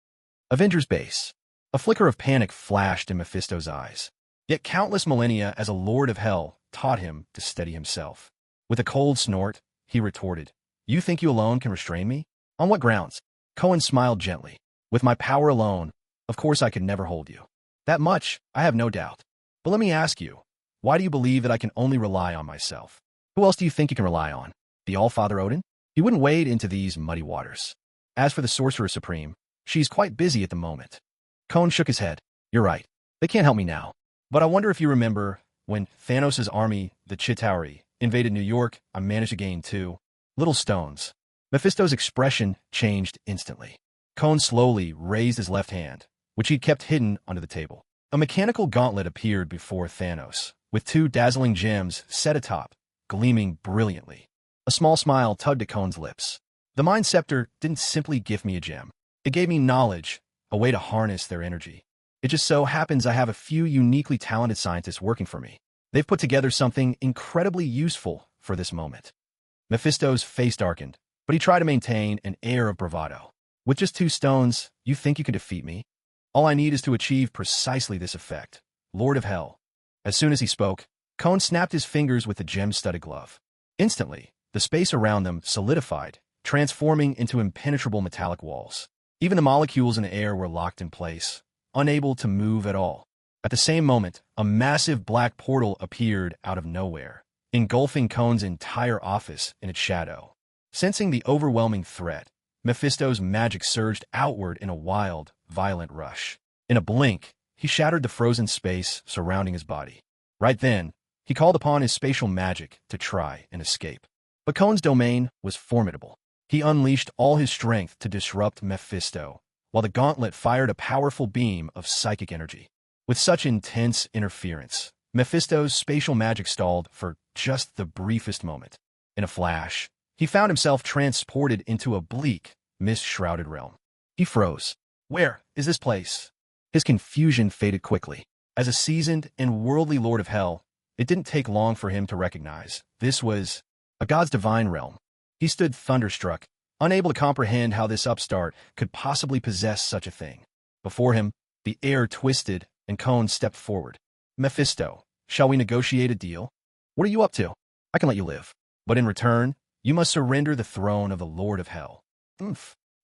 Avengers base. A flicker of panic flashed in Mephisto's eyes. Yet countless millennia as a lord of hell taught him to steady himself. With a cold snort, he retorted, "You think you alone can restrain me? On what grounds?" Cohen smiled gently. "With my power alone, of course I could never hold you. That much, I have no doubt. But let me ask you, why do you believe that I can only rely on myself? Who else do you think you can rely on? The All-Father Odin? He wouldn't wade into these muddy waters. As for the Sorcerer Supreme, she's quite busy at the moment." Cohen shook his head. "You're right. They can't help me now. But I wonder if you remember when Thanos' army, the Chitauri, invaded New York, I managed to gain 2 little stones." Mephisto's expression changed instantly. Cohen slowly raised his left hand, which he'd kept hidden under the table. A mechanical gauntlet appeared before Thanos, with 2 dazzling gems set atop, gleaming brilliantly. A small smile tugged at Cohen's lips. "The Mind Scepter didn't simply give me a gem. It gave me knowledge, a way to harness their energy. It just so happens I have a few uniquely talented scientists working for me. They've put together something incredibly useful for this moment." Mephisto's face darkened, but he tried to maintain an air of bravado. "With just 2 stones, you think you can defeat me? All I need is to achieve precisely this effect, Lord of Hell." As soon as he spoke, Cohen snapped his fingers with the gem-studded glove. Instantly, the space around them solidified, transforming into impenetrable metallic walls. Even the molecules in the air were locked in place, unable to move at all. At the same moment, a massive black portal appeared out of nowhere, engulfing Cone's entire office in its shadow. Sensing the overwhelming threat, Mephisto's magic surged outward in a wild, violent rush. In a blink, he shattered the frozen space surrounding his body. Right then, he called upon his spatial magic to try and escape. But Cone's domain was formidable. He unleashed all his strength to disrupt Mephisto, while the gauntlet fired a powerful beam of psychic energy. With such intense interference, Mephisto's spatial magic stalled for just the briefest moment. In a flash, he found himself transported into a bleak, mist-shrouded realm. He froze. Where is this place? His confusion faded quickly. As a seasoned and worldly lord of hell, it didn't take long for him to recognize this was a god's divine realm. He stood thunderstruck, unable to comprehend how this upstart could possibly possess such a thing. Before him, the air twisted and Cone stepped forward. Mephisto, shall we negotiate a deal? What are you up to? I can let you live. But in return, you must surrender the throne of the Lord of Hell.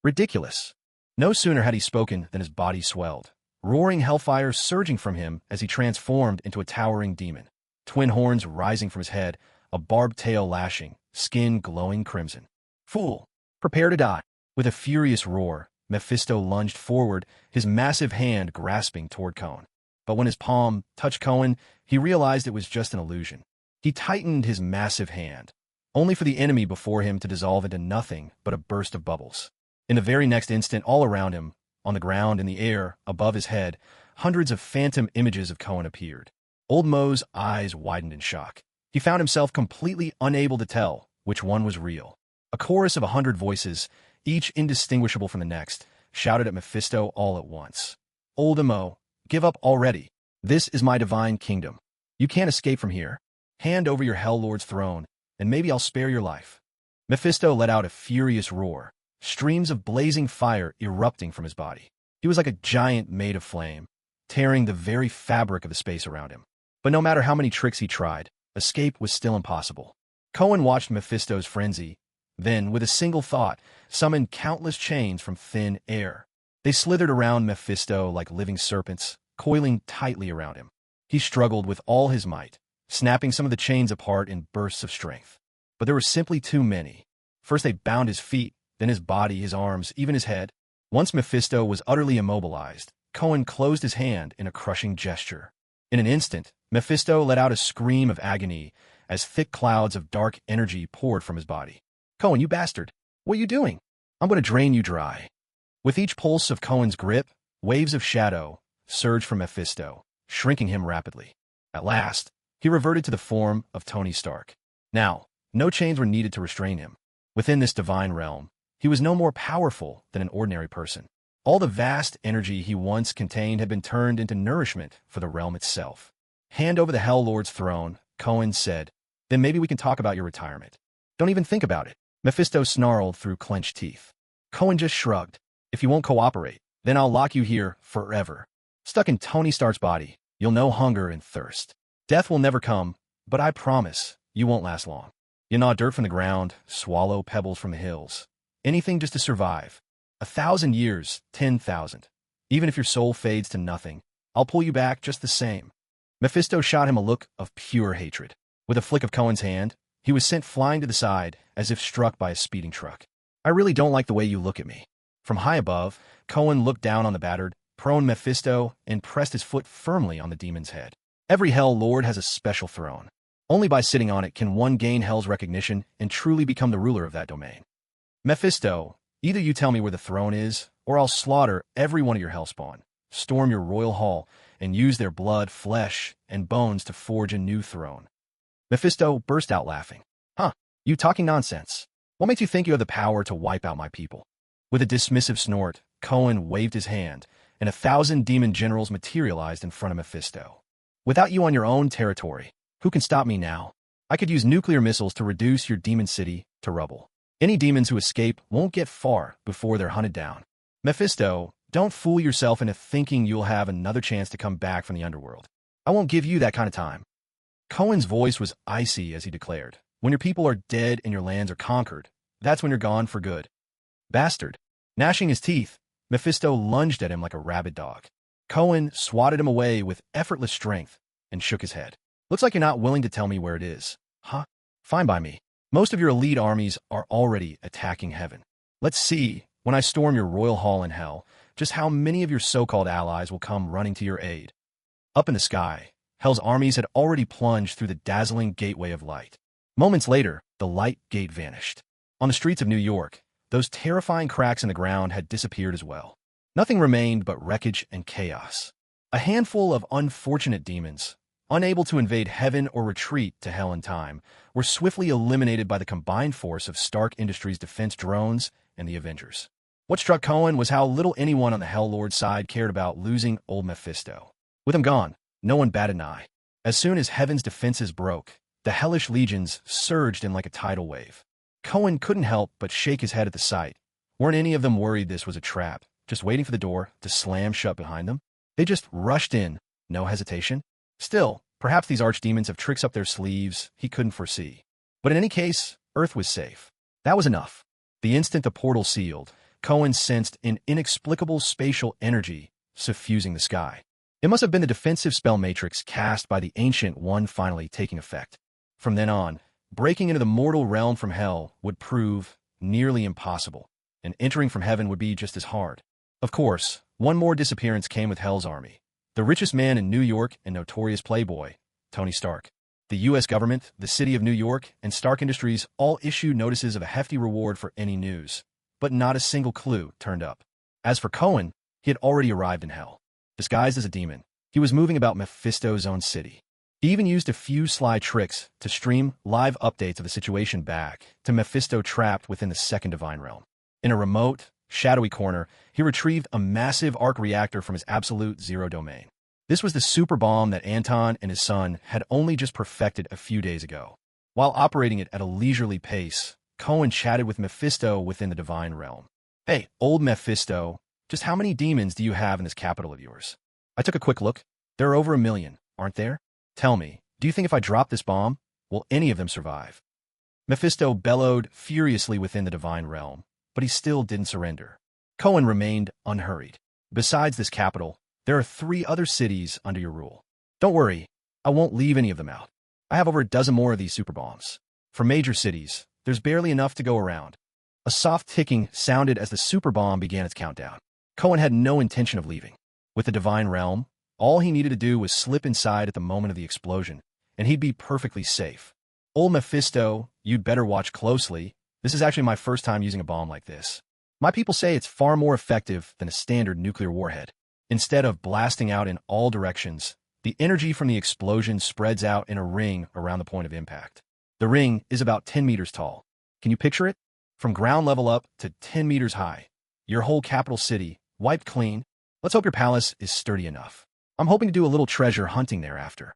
Ridiculous. No sooner had he spoken than his body swelled, roaring hellfire surging from him as he transformed into a towering demon. Twin horns rising from his head, a barbed tail lashing, skin glowing crimson. Fool, prepare to die. With a furious roar, Mephisto lunged forward, his massive hand grasping toward Cone. But when his palm touched Cone, he realized it was just an illusion. He tightened his massive hand, only for the enemy before him to dissolve into nothing but a burst of bubbles. In the very next instant, all around him, on the ground, in the air, above his head, hundreds of phantom images of Cone appeared. Old Mo's eyes widened in shock. He found himself completely unable to tell which one was real. A chorus of 100 voices, each indistinguishable from the next, shouted at Mephisto all at once. Old Mo, give up already. This is my divine kingdom. You can't escape from here. Hand over your Hell Lord's throne, and maybe I'll spare your life. Mephisto let out a furious roar, streams of blazing fire erupting from his body. He was like a giant made of flame, tearing the very fabric of the space around him. But no matter how many tricks he tried, escape was still impossible. Cone watched Mephisto's frenzy, then, with a single thought, summoned countless chains from thin air. They slithered around Mephisto like living serpents, coiling tightly around him. He struggled with all his might, snapping some of the chains apart in bursts of strength. But there were simply too many. First they bound his feet, then his body, his arms, even his head. Once Mephisto was utterly immobilized, Cone closed his hand in a crushing gesture. In an instant, Mephisto let out a scream of agony as thick clouds of dark energy poured from his body. Cone, you bastard! What are you doing? I'm going to drain you dry. With each pulse of Cone's grip, waves of shadow surged from Mephisto, shrinking him rapidly. At last, he reverted to the form of Tony Stark. Now, no chains were needed to restrain him. Within this divine realm, he was no more powerful than an ordinary person. All the vast energy he once contained had been turned into nourishment for the realm itself. Hand over the Hell Lord's throne, Cone said. Then maybe we can talk about your retirement. Don't even think about it. Mephisto snarled through clenched teeth. Cone just shrugged. If you won't cooperate, then I'll lock you here forever. Stuck in Tony Stark's body, you'll know hunger and thirst. Death will never come, but I promise you won't last long. You gnaw dirt from the ground, swallow pebbles from the hills. Anything just to survive. 1,000 years, 10,000. Even if your soul fades to nothing, I'll pull you back just the same. Mephisto shot him a look of pure hatred. With a flick of Cone's hand, he was sent flying to the side as if struck by a speeding truck. I really don't like the way you look at me. From high above, Cone looked down on the battered, prone Mephisto and pressed his foot firmly on the demon's head. Every Hell Lord has a special throne. Only by sitting on it can one gain Hell's recognition and truly become the ruler of that domain. Mephisto, either you tell me where the throne is, or I'll slaughter every one of your Hellspawn, storm your royal hall, and use their blood, flesh, and bones to forge a new throne. Mephisto burst out laughing. Huh, you talking nonsense. What makes you think you have the power to wipe out my people? With a dismissive snort, Cone waved his hand, and 1,000 demon generals materialized in front of Mephisto. Without you on your own territory, who can stop me now? I could use nuclear missiles to reduce your demon city to rubble. Any demons who escape won't get far before they're hunted down. Mephisto, don't fool yourself into thinking you'll have another chance to come back from the underworld. I won't give you that kind of time. Cone's voice was icy as he declared, when your people are dead and your lands are conquered, that's when you're gone for good. Bastard. Gnashing his teeth, Mephisto lunged at him like a rabid dog. Cohen swatted him away with effortless strength and shook his head. Looks like you're not willing to tell me where it is. Huh? Fine by me. Most of your elite armies are already attacking heaven. Let's see, when I storm your royal hall in hell, just how many of your so-called allies will come running to your aid. Up in the sky, hell's armies had already plunged through the dazzling gateway of light. Moments later, the light gate vanished. On the streets of New York, those terrifying cracks in the ground had disappeared as well. Nothing remained but wreckage and chaos. A handful of unfortunate demons, unable to invade heaven or retreat to hell in time, were swiftly eliminated by the combined force of Stark Industries' defense drones and the Avengers. What struck Cohen was how little anyone on the Hell Lord's side cared about losing old Mephisto. With him gone, no one batted an eye. As soon as heaven's defenses broke, the hellish legions surged in like a tidal wave. Cohen couldn't help but shake his head at the sight. Weren't any of them worried this was a trap, just waiting for the door to slam shut behind them? They just rushed in, no hesitation. Still, perhaps these archdemons have tricks up their sleeves he couldn't foresee. But in any case, Earth was safe. That was enough. The instant the portal sealed, Cohen sensed an inexplicable spatial energy suffusing the sky. It must have been the defensive spell matrix cast by the Ancient One finally taking effect. From then on, breaking into the mortal realm from hell would prove nearly impossible, and entering from heaven would be just as hard. Of course, one more disappearance came with Hell's army. The richest man in New York and notorious playboy, Tony Stark. The U.S. government, the city of New York, and Stark Industries all issued notices of a hefty reward for any news, but not a single clue turned up. As for Cohen, he had already arrived in hell. Disguised as a demon, he was moving about Mephisto's own city. He even used a few sly tricks to stream live updates of the situation back to Mephisto trapped within the second divine realm. In a remote, shadowy corner, he retrieved a massive arc reactor from his absolute zero domain. This was the super bomb that Anton and his son had only just perfected a few days ago. While operating it at a leisurely pace, Cohen chatted with Mephisto within the divine realm. Hey, old Mephisto, just how many demons do you have in this capital of yours? I took a quick look. There are over 1 million, aren't there? Tell me, do you think if I drop this bomb, will any of them survive? Mephisto bellowed furiously within the divine realm, but he still didn't surrender. Cohen remained unhurried. Besides this capital, there are 3 other cities under your rule. Don't worry, I won't leave any of them out. I have over a dozen more of these super bombs. For major cities, there's barely enough to go around. A soft ticking sounded as the super bomb began its countdown. Cohen had no intention of leaving. With the divine realm, all he needed to do was slip inside at the moment of the explosion, and he'd be perfectly safe. Old Mephisto, you'd better watch closely. This is actually my first time using a bomb like this. My people say it's far more effective than a standard nuclear warhead. Instead of blasting out in all directions, the energy from the explosion spreads out in a ring around the point of impact. The ring is about 10 meters tall. Can you picture it? From ground level up to 10 meters high. Your whole capital city, wiped clean. Let's hope your palace is sturdy enough. I'm hoping to do a little treasure hunting thereafter.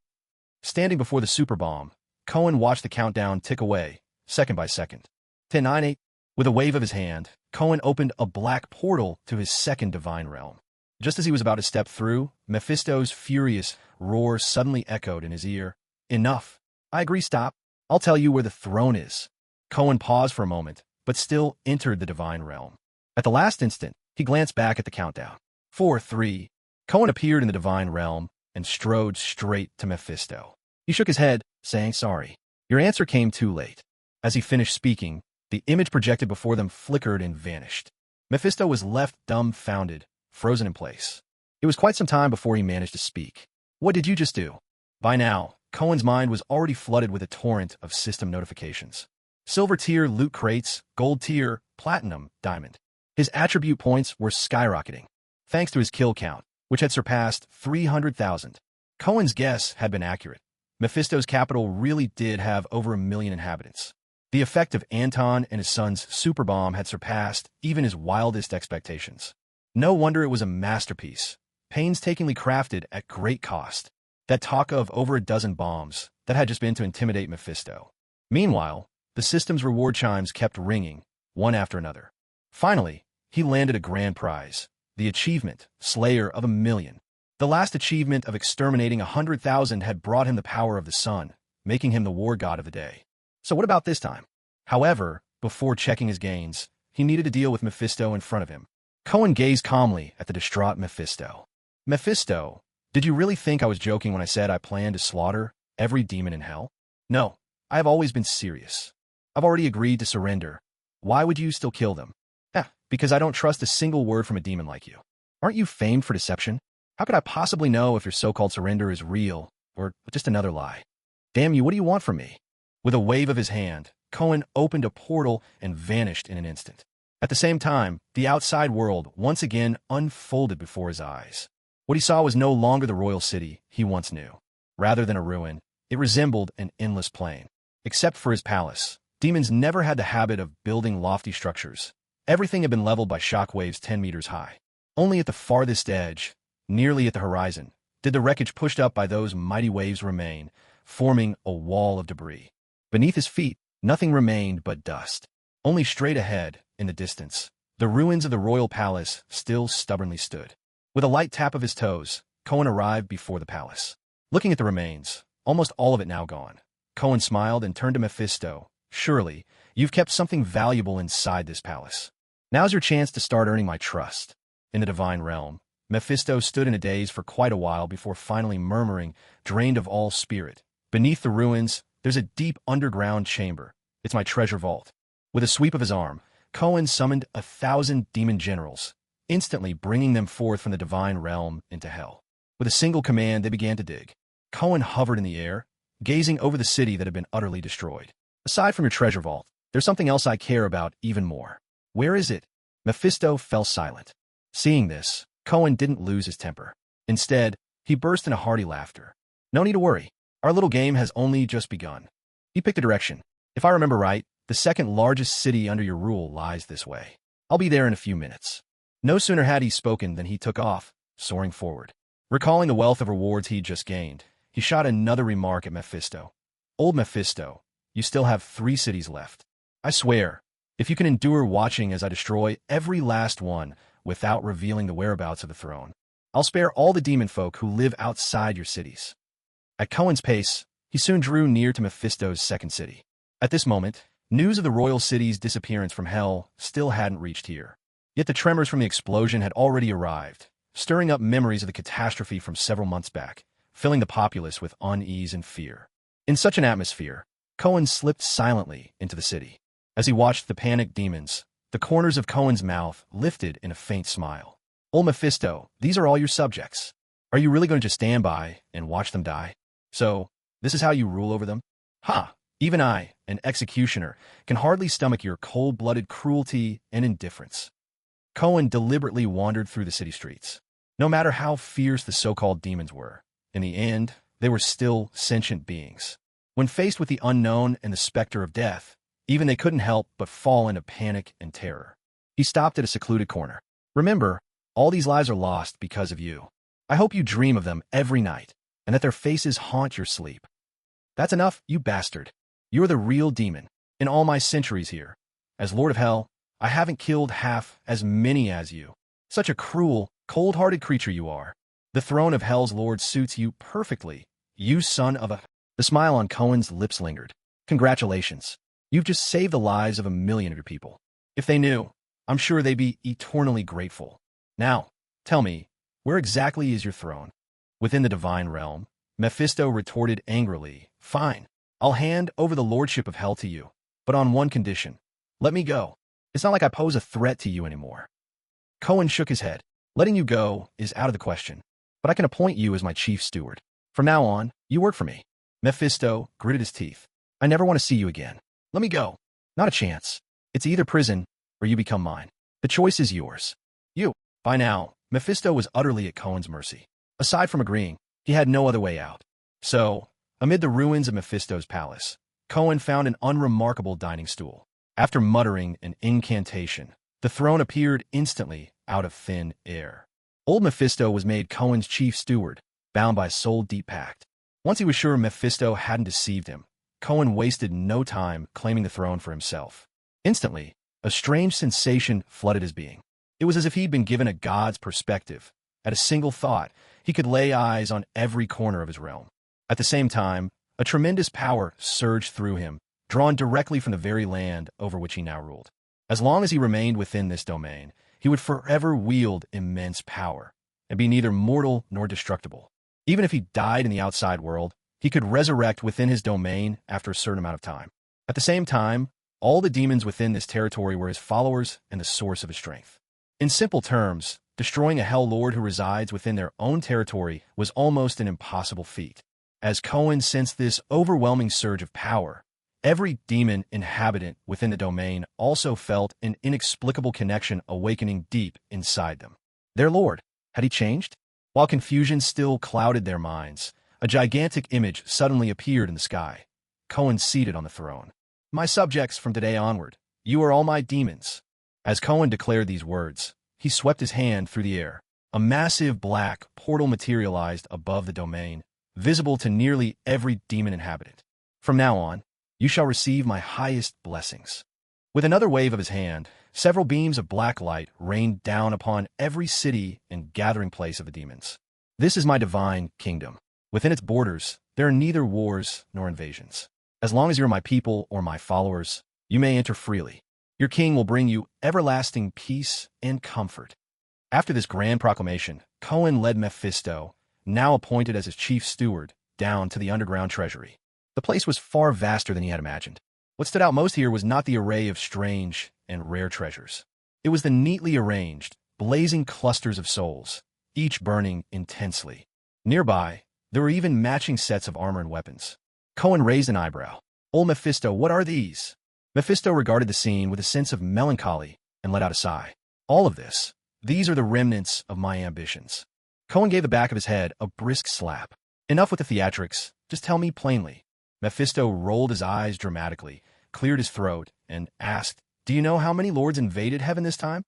Standing before the super bomb, Cohen watched the countdown tick away, second by second. 10, 9, 8. With a wave of his hand, Cohen opened a black portal to his second divine realm. Just as he was about to step through, Mephisto's furious roar suddenly echoed in his ear. Enough. I agree, stop. I'll tell you where the throne is. Cohen paused for a moment, but still entered the divine realm. At the last instant, he glanced back at the countdown. 4, 3. Cohen appeared in the divine realm and strode straight to Mephisto. He shook his head, saying, sorry. Your answer came too late. As he finished speaking, the image projected before them flickered and vanished. Mephisto was left dumbfounded, frozen in place. It was quite some time before he managed to speak. What did you just do? By now, Cohen's mind was already flooded with a torrent of system notifications. Silver tier loot crates, gold tier, platinum, diamond. His attribute points were skyrocketing, thanks to his kill count, which had surpassed 300,000. Cohen's guess had been accurate. Mephisto's capital really did have over 1 million inhabitants. The effect of Anton and his son's super bomb had surpassed even his wildest expectations. No wonder it was a masterpiece, painstakingly crafted at great cost. That talk of over a dozen bombs that had just been to intimidate Mephisto. Meanwhile, the system's reward chimes kept ringing, one after another. Finally, he landed a grand prize, the achievement, Slayer of 1 million. The last achievement of exterminating 100,000 had brought him the power of the sun, making him the war god of the day. So what about this time? However, before checking his gains, he needed to deal with Mephisto in front of him. Cohen gazed calmly at the distraught Mephisto. Mephisto, did you really think I was joking when I said I planned to slaughter every demon in hell? No, I have always been serious. I've already agreed to surrender. Why would you still kill them? Because I don't trust a single word from a demon like you. Aren't you famed for deception? How could I possibly know if your so-called surrender is real or just another lie? Damn you, what do you want from me? With a wave of his hand, Cohen opened a portal and vanished in an instant. At the same time, the outside world once again unfolded before his eyes. What he saw was no longer the royal city he once knew. Rather than a ruin, it resembled an endless plain. Except for his palace, demons never had the habit of building lofty structures. Everything had been leveled by shockwaves 10 meters high. Only at the farthest edge, nearly at the horizon, did the wreckage pushed up by those mighty waves remain, forming a wall of debris. Beneath his feet, nothing remained but dust. Only straight ahead, in the distance, the ruins of the royal palace still stubbornly stood. With a light tap of his toes, Cohen arrived before the palace. Looking at the remains, almost all of it now gone, Cohen smiled and turned to Mephisto. Surely, you've kept something valuable inside this palace. Now's your chance to start earning my trust. In the divine realm, Mephisto stood in a daze for quite a while before finally murmuring, drained of all spirit. Beneath the ruins, there's a deep underground chamber. It's my treasure vault. With a sweep of his arm, Cohen summoned 1,000 demon generals, instantly bringing them forth from the divine realm into hell. With a single command, they began to dig. Cohen hovered in the air, gazing over the city that had been utterly destroyed. Aside from your treasure vault, there's something else I care about even more. Where is it? Mephisto fell silent. Seeing this, Cohen didn't lose his temper. Instead, he burst into hearty laughter. No need to worry. Our little game has only just begun. He picked a direction. If I remember right, the second largest city under your rule lies this way. I'll be there in a few minutes. No sooner had he spoken than he took off, soaring forward. Recalling the wealth of rewards he'd just gained, he shot another remark at Mephisto. Old Mephisto, you still have 3 cities left. I swear, if you can endure watching as I destroy every last one without revealing the whereabouts of the throne, I'll spare all the demon folk who live outside your cities. At Cohen's pace, he soon drew near to Mephisto's second city. At this moment, news of the royal city's disappearance from hell still hadn't reached here. Yet the tremors from the explosion had already arrived, stirring up memories of the catastrophe from several months back, filling the populace with unease and fear. In such an atmosphere, Cohen slipped silently into the city. As he watched the panicked demons, the corners of Cohen's mouth lifted in a faint smile. Old Mephisto, these are all your subjects. Are you really going to just stand by and watch them die? So, this is how you rule over them? Ha! Even I, an executioner, can hardly stomach your cold-blooded cruelty and indifference. Cohen deliberately wandered through the city streets. No matter how fierce the so-called demons were, in the end, they were still sentient beings. When faced with the unknown and the specter of death, even they couldn't help but fall into panic and terror. He stopped at a secluded corner. Remember, all these lives are lost because of you. I hope you dream of them every night, and that their faces haunt your sleep. That's enough, you bastard. You're the real demon. In all my centuries here, as Lord of Hell, I haven't killed half as many as you. Such a cruel, cold-hearted creature you are. The throne of Hell's Lord suits you perfectly, you son of a... The smile on Cohen's lips lingered. Congratulations. You've just saved the lives of 1 million of your people. If they knew, I'm sure they'd be eternally grateful. Now, tell me, where exactly is your throne? Within the divine realm, Mephisto retorted angrily. Fine, I'll hand over the lordship of hell to you, but on one condition. Let me go. It's not like I pose a threat to you anymore. Cohen shook his head. Letting you go is out of the question, but I can appoint you as my chief steward. From now on, you work for me. Mephisto gritted his teeth. I never want to see you again. Let me go. Not a chance. It's either prison, or you become mine. The choice is yours. You. By now, Mephisto was utterly at Cohen's mercy. Aside from agreeing, he had no other way out. So, amid the ruins of Mephisto's palace, Cohen found an unremarkable dining stool. After muttering an incantation, the throne appeared instantly out of thin air. Old Mephisto was made Cohen's chief steward, bound by a soul-deep pact. Once he was sure Mephisto hadn't deceived him, Cohen wasted no time claiming the throne for himself. Instantly, a strange sensation flooded his being. It was as if he'd been given a god's perspective. At a single thought, he could lay eyes on every corner of his realm. At the same time, a tremendous power surged through him, drawn directly from the very land over which he now ruled. As long as he remained within this domain, he would forever wield immense power. and be neither mortal nor destructible. Even if he died in the outside world, he could resurrect within his domain after a certain amount of time. At the same time, all the demons within this territory were his followers and the source of his strength. In simple terms, destroying a Hell Lord who resides within their own territory was almost an impossible feat. As Cohen sensed this overwhelming surge of power, every demon inhabitant within the domain also felt an inexplicable connection awakening deep inside them. Their lord, had he changed? While confusion still clouded their minds, a gigantic image suddenly appeared in the sky. Cohen seated on the throne. "My subjects from today onward, you are all my demons." As Cohen declared these words, he swept his hand through the air. A massive black portal materialized above the domain, visible to nearly every demon inhabitant. "From now on, you shall receive my highest blessings." With another wave of his hand, several beams of black light rained down upon every city and gathering place of the demons. "This is my divine kingdom. Within its borders, there are neither wars nor invasions. As long as you are my people or my followers, you may enter freely. Your king will bring you everlasting peace and comfort." After this grand proclamation, Cohen led Mephisto, now appointed as his chief steward, down to the underground treasury. The place was far vaster than he had imagined. What stood out most here was not the array of strange and rare treasures. It was the neatly arranged, blazing clusters of souls, each burning intensely. Nearby, there were even matching sets of armor and weapons. Cohen raised an eyebrow. "Old Mephisto, what are these?" Mephisto regarded the scene with a sense of melancholy and let out a sigh. "All of this. These are the remnants of my ambitions." Cohen gave the back of his head a brisk slap. "Enough with the theatrics. Just tell me plainly." Mephisto rolled his eyes dramatically, cleared his throat, and asked, "Do you know how many lords invaded heaven this time?"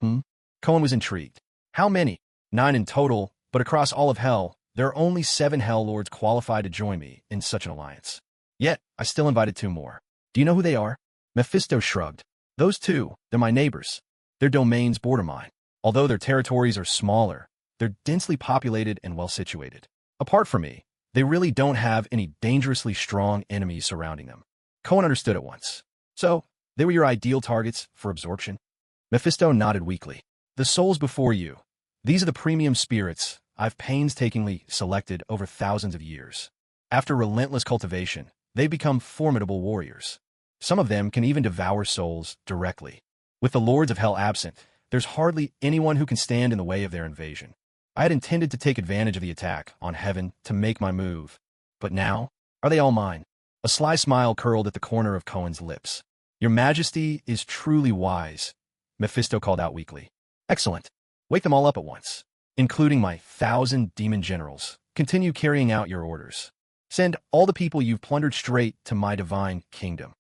Cohen was intrigued. "How many?" "9 in total, but across all of hell, there are only 7 Hell Lords qualified to join me in such an alliance. Yet, I still invited 2 more. Do you know who they are?" Mephisto shrugged. "Those 2, they're my neighbors. Their domains border mine. Although their territories are smaller, they're densely populated and well-situated. Apart from me, they really don't have any dangerously strong enemies surrounding them." Cohen understood at once. "So, they were your ideal targets for absorption?" Mephisto nodded weakly. "The souls before you. These are the premium spirits I've painstakingly selected over thousands of years. After relentless cultivation, they become formidable warriors. Some of them can even devour souls directly. With the Lords of Hell absent, there's hardly anyone who can stand in the way of their invasion. I had intended to take advantage of the attack on heaven to make my move. But now, are they all mine?" A sly smile curled at the corner of Cohen's lips. "Your Majesty is truly wise," Mephisto called out weakly. "Excellent. Wake them all up at once, including my 1,000 demon generals. Continue carrying out your orders. Send all the people you've plundered straight to my divine kingdom."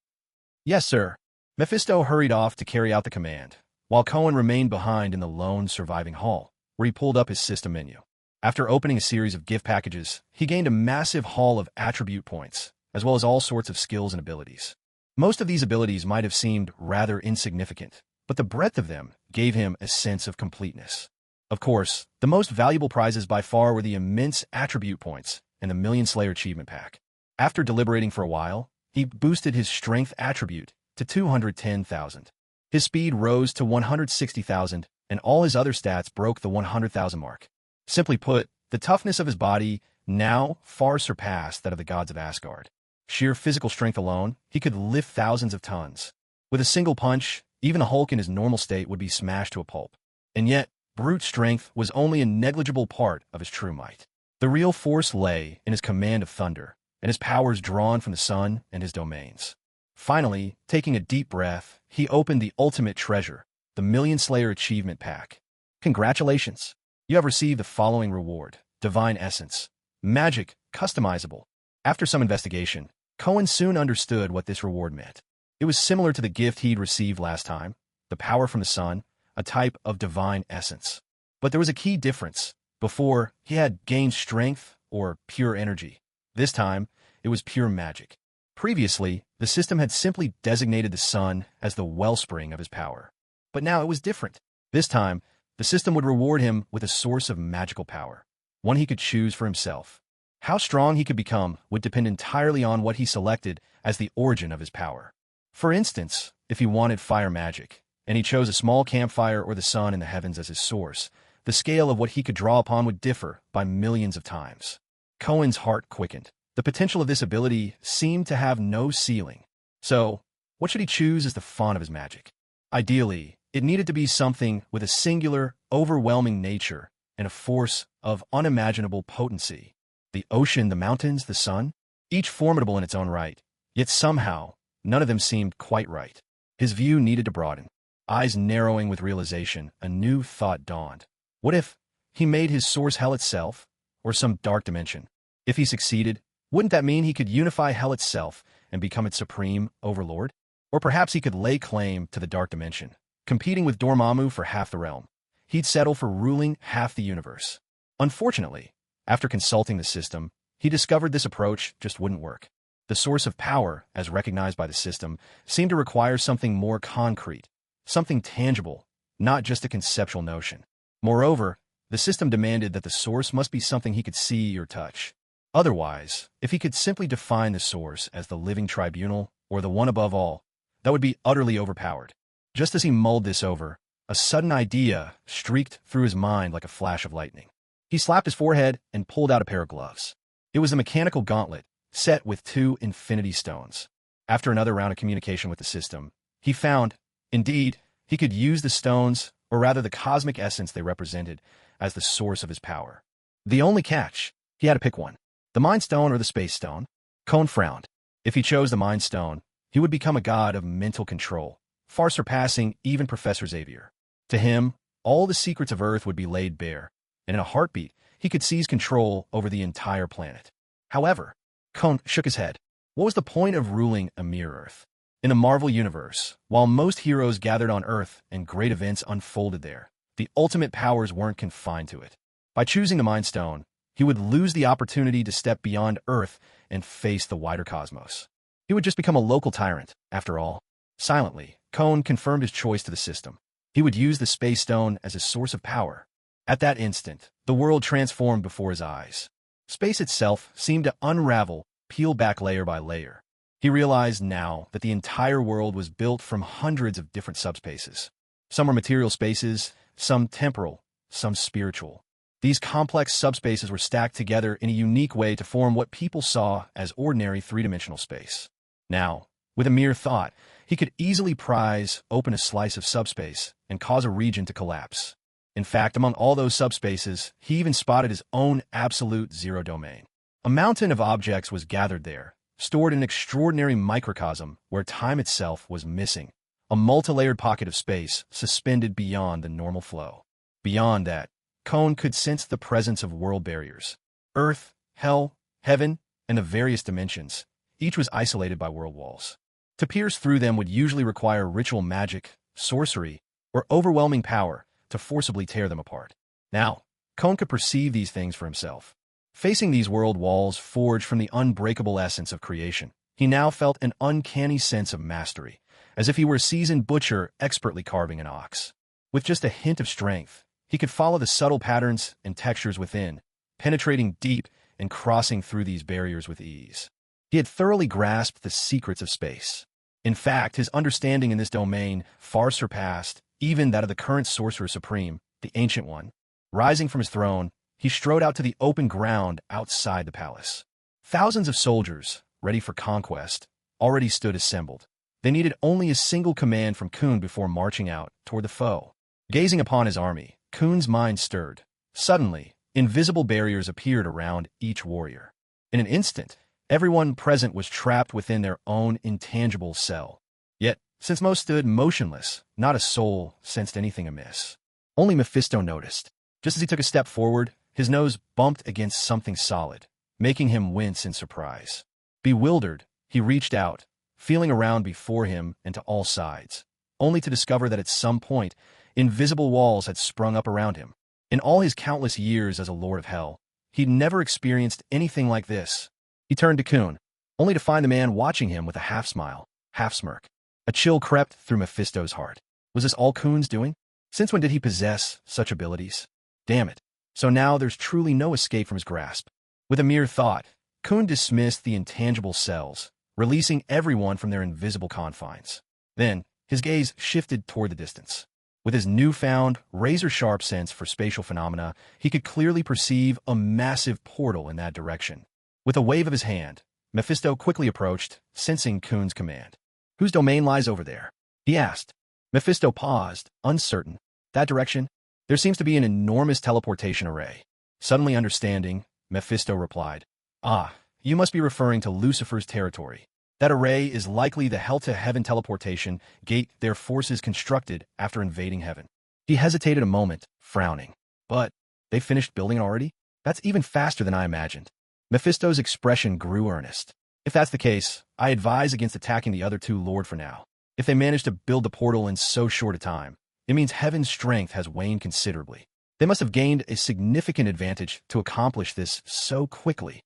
"Yes, sir." Mephisto hurried off to carry out the command, while Cohen remained behind in the lone surviving hall, where he pulled up his system menu. After opening a series of gift packages, he gained a massive haul of attribute points, as well as all sorts of skills and abilities. Most of these abilities might have seemed rather insignificant, but the breadth of them gave him a sense of completeness. Of course, the most valuable prizes by far were the immense attribute points and the Million Slayer achievement pack. After deliberating for a while, he boosted his strength attribute to 210,000. His speed rose to 160,000, and all his other stats broke the 100,000 mark. Simply put, the toughness of his body now far surpassed that of the gods of Asgard. Sheer physical strength alone, he could lift thousands of tons. With a single punch, even a Hulk in his normal state would be smashed to a pulp. And yet, brute strength was only a negligible part of his true might. The real force lay in his command of thunder, and his powers drawn from the sun and his domains. Finally, taking a deep breath, he opened the ultimate treasure, the Million Slayer achievement pack. "Congratulations! You have received the following reward: Divine Essence. Magic, customizable." After some investigation, Cohen soon understood what this reward meant. It was similar to the gift he'd received last time, the power from the sun, a type of divine essence. But there was a key difference. Before, he had gained strength or pure energy. This time, it was pure magic. Previously, the system had simply designated the sun as the wellspring of his power. But now it was different. This time, the system would reward him with a source of magical power, one he could choose for himself. How strong he could become would depend entirely on what he selected as the origin of his power. For instance, if he wanted fire magic, and he chose a small campfire or the sun in the heavens as his source, the scale of what he could draw upon would differ by millions of times. Cohen's heart quickened. The potential of this ability seemed to have no ceiling. So, what should he choose as the font of his magic? Ideally, it needed to be something with a singular, overwhelming nature and a force of unimaginable potency. The ocean, the mountains, the sun, each formidable in its own right, yet somehow, none of them seemed quite right. His view needed to broaden. Eyes narrowing with realization, a new thought dawned. What if he made his source hell itself, or some dark dimension? If he succeeded, wouldn't that mean he could unify hell itself and become its supreme overlord? Or perhaps he could lay claim to the dark dimension, competing with Dormammu for half the realm. He'd settle for ruling half the universe. Unfortunately, after consulting the system, he discovered this approach just wouldn't work. The source of power, as recognized by the system, seemed to require something more concrete, something tangible, not just a conceptual notion. Moreover, the system demanded that the source must be something he could see or touch. Otherwise, if he could simply define the source as the living tribunal or the one above all, that would be utterly overpowered. Just as he mulled this over, a sudden idea streaked through his mind like a flash of lightning. He slapped his forehead and pulled out a pair of gloves. It was a mechanical gauntlet, set with 2 infinity stones. After another round of communication with the system, he found, indeed, he could use the stones, or rather the cosmic essence they represented, as the source of his power. The only catch, he had to pick one. The Mind Stone or the Space Stone? Cohn frowned. If he chose the Mind Stone, he would become a god of mental control, far surpassing even Professor Xavier. To him, all the secrets of Earth would be laid bare, and in a heartbeat, he could seize control over the entire planet. However, Cohn shook his head. What was the point of ruling a mere Earth? In the Marvel Universe, while most heroes gathered on Earth and great events unfolded there, the ultimate powers weren't confined to it. By choosing the Mind Stone, he would lose the opportunity to step beyond Earth and face the wider cosmos. He would just become a local tyrant, after all. Silently, Cohn confirmed his choice to the system. He would use the Space Stone as his source of power. At that instant, the world transformed before his eyes. Space itself seemed to unravel, peel back layer by layer. He realized now that the entire world was built from hundreds of different subspaces. Some were material spaces, some temporal, some spiritual. These complex subspaces were stacked together in a unique way to form what people saw as ordinary three-dimensional space. Now, with a mere thought, he could easily prise open a slice of subspace and cause a region to collapse. In fact, among all those subspaces, he even spotted his own absolute zero domain. A mountain of objects was gathered there, stored in an extraordinary microcosm where time itself was missing, a multi-layered pocket of space suspended beyond the normal flow. Beyond that, Cohn could sense the presence of world barriers. Earth, hell, heaven, and the various dimensions, each was isolated by world walls. To pierce through them would usually require ritual magic, sorcery, or overwhelming power to forcibly tear them apart. Now, Cohn could perceive these things for himself. Facing these world walls forged from the unbreakable essence of creation, he now felt an uncanny sense of mastery, as if he were a seasoned butcher expertly carving an ox. With just a hint of strength, he could follow the subtle patterns and textures within, penetrating deep and crossing through these barriers with ease. He had thoroughly grasped the secrets of space. In fact, his understanding in this domain far surpassed even that of the current Sorcerer Supreme, the Ancient One. Rising from his throne, he strode out to the open ground outside the palace. Thousands of soldiers, ready for conquest, already stood assembled. They needed only a single command from Khun before marching out toward the foe. Gazing upon his army, Khun's mind stirred. Suddenly, invisible barriers appeared around each warrior. In an instant, everyone present was trapped within their own intangible cell. Yet, since most stood motionless, not a soul sensed anything amiss. Only Mephisto noticed. Just as he took a step forward, his nose bumped against something solid, making him wince in surprise. Bewildered, he reached out, feeling around before him and to all sides, only to discover that at some point, invisible walls had sprung up around him. In all his countless years as a Lord of Hell, he'd never experienced anything like this. He turned to Khun, only to find the man watching him with a half-smile, half-smirk. A chill crept through Mephisto's heart. Was this all Khun's doing? Since when did he possess such abilities? Damn it. So now there's truly no escape from his grasp. With a mere thought, Khun dismissed the intangible cells, releasing everyone from their invisible confines. Then, his gaze shifted toward the distance. With his newfound, razor-sharp sense for spatial phenomena, he could clearly perceive a massive portal in that direction. With a wave of his hand, Mephisto quickly approached, sensing Kuhn's command. "Whose domain lies over there?" he asked. Mephisto paused, uncertain. "That direction? There seems to be an enormous teleportation array." Suddenly understanding, Mephisto replied, "Ah, you must be referring to Lucifer's territory. That array is likely the hell-to-heaven teleportation gate their forces constructed after invading heaven." He hesitated a moment, frowning. "But they finished building it already? That's even faster than I imagined." Mephisto's expression grew earnest. "If that's the case, I advise against attacking the other two Lord for now. If they manage to build the portal in so short a time, it means heaven's strength has waned considerably. They must have gained a significant advantage to accomplish this so quickly."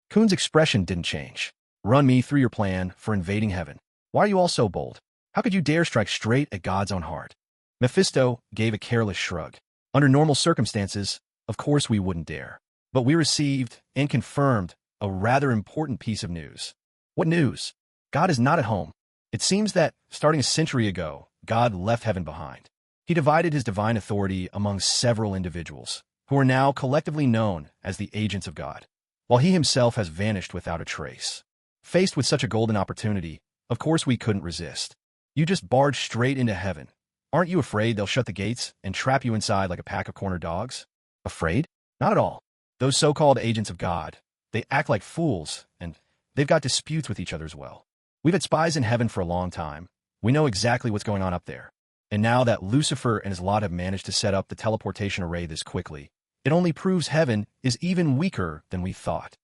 Kuhn's expression didn't change. "Run me through your plan for invading heaven. Why are you all so bold? How could you dare strike straight at God's own heart?" Mephisto gave a careless shrug. "Under normal circumstances, of course we wouldn't dare. But we received and confirmed a rather important piece of news." "What news?" "God is not at home. It seems that, starting a century ago, God left heaven behind. He divided his divine authority among several individuals, who are now collectively known as the agents of God, while he himself has vanished without a trace. Faced with such a golden opportunity, of course we couldn't resist. You just barged straight into heaven. Aren't you afraid they'll shut the gates and trap you inside like a pack of cornered dogs?" "Afraid? Not at all. Those so-called agents of God, they act like fools, and they've got disputes with each other as well. We've had spies in heaven for a long time. We know exactly what's going on up there. And now that Lucifer and his lot have managed to set up the teleportation array this quickly, it only proves heaven is even weaker than we thought."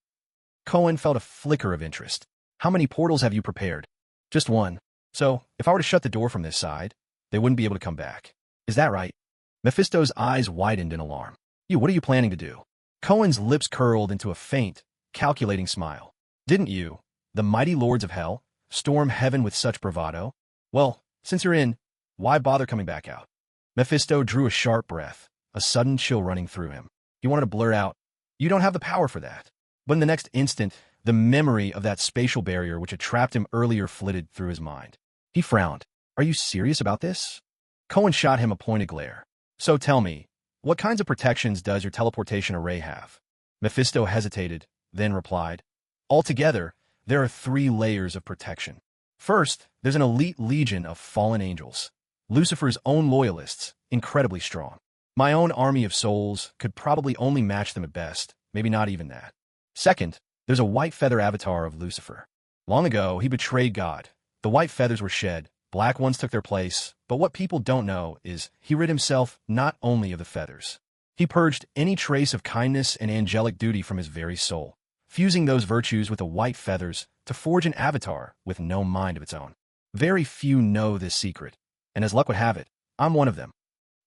Cohen felt a flicker of interest. "How many portals have you prepared?" "Just one. So, if I were to shut the door from this side, they wouldn't be able to come back. Is that right?" Mephisto's eyes widened in alarm. What are you planning to do?" Cohen's lips curled into a faint, calculating smile. "Didn't you, the mighty lords of hell, storm heaven with such bravado? Well, since you're in, why bother coming back out?" Mephisto drew a sharp breath, a sudden chill running through him. He wanted to blurt out, "You don't have the power for that." But in the next instant, the memory of that spatial barrier which had trapped him earlier flitted through his mind. He frowned. "Are you serious about this?" Cohen shot him a pointed glare. "So tell me, what kinds of protections does your teleportation array have?" Mephisto hesitated, then replied, "Altogether, there are 3 layers of protection. First, there's an elite legion of fallen angels, Lucifer's own loyalists, incredibly strong. My own army of souls could probably only match them at best, maybe not even that. Second, there's a white feather avatar of Lucifer. Long ago, he betrayed God. The white feathers were shed, black ones took their place, but what people don't know is he rid himself not only of the feathers. He purged any trace of kindness and angelic duty from his very soul, fusing those virtues with the white feathers to forge an avatar with no mind of its own. Very few know this secret, and as luck would have it, I'm one of them."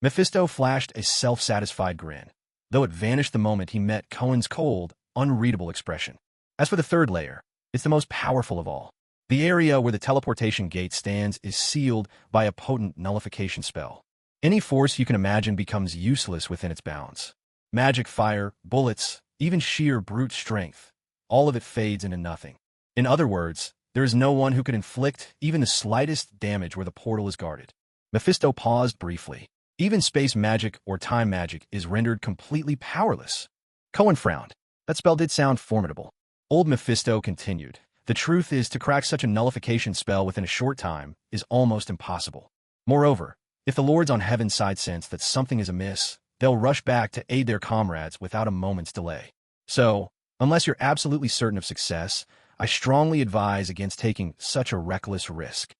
Mephisto flashed a self-satisfied grin, though it vanished the moment he met Cohen's cold, unreadable expression. "As for the 3rd layer, it's the most powerful of all. The area where the teleportation gate stands is sealed by a potent nullification spell. Any force you can imagine becomes useless within its bounds. Magic, fire, bullets, even sheer brute strength, all of it fades into nothing. In other words, there is no one who could inflict even the slightest damage where the portal is guarded." Mephisto paused briefly. "Even space magic or time magic is rendered completely powerless." Cohen frowned. That spell did sound formidable. Old Mephisto continued. "The truth is, to crack such a nullification spell within a short time is almost impossible. Moreover, if the lords on heaven's side sense that something is amiss, they'll rush back to aid their comrades without a moment's delay. So, unless you're absolutely certain of success, I strongly advise against taking such a reckless risk."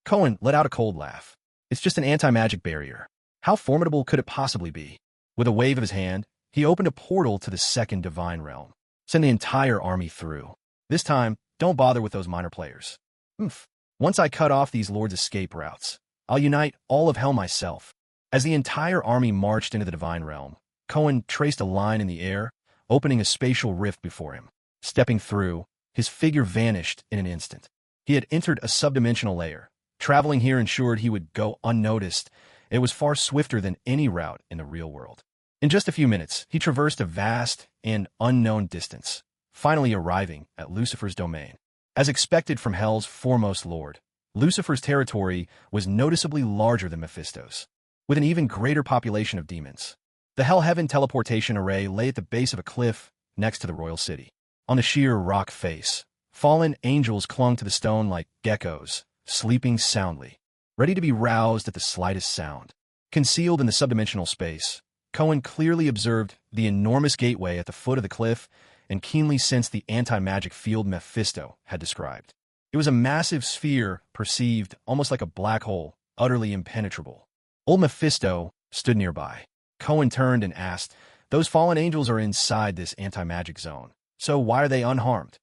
Cohen let out a cold laugh. "It's just an anti-magic barrier. How formidable could it possibly be?" With a wave of his hand, he opened a portal to the 2nd divine realm. "Send the entire army through. This time, don't bother with those minor players. Once I cut off these lords' escape routes, I'll unite all of hell myself." As the entire army marched into the divine realm, Cohen traced a line in the air, opening a spatial rift before him. Stepping through, his figure vanished in an instant. He had entered a subdimensional layer. Traveling here ensured he would go unnoticed. It was far swifter than any route in the real world. In just a few minutes, he traversed a vast and unknown distance, finally arriving at Lucifer's domain. As expected from Hell's foremost lord, Lucifer's territory was noticeably larger than Mephisto's. with an even greater population of demons. The Hell Heaven teleportation array lay at the base of a cliff next to the royal city. On the sheer rock face, fallen angels clung to the stone like geckos, sleeping soundly, ready to be roused at the slightest sound. Concealed in the subdimensional space, Cohen clearly observed the enormous gateway at the foot of the cliff and keenly sensed the anti-magic field Mephisto had described. It was a massive sphere perceived almost like a black hole, utterly impenetrable. Old Mephisto stood nearby. Cohen turned and asked, "Those fallen angels are inside this anti-magic zone, so why are they unharmed?"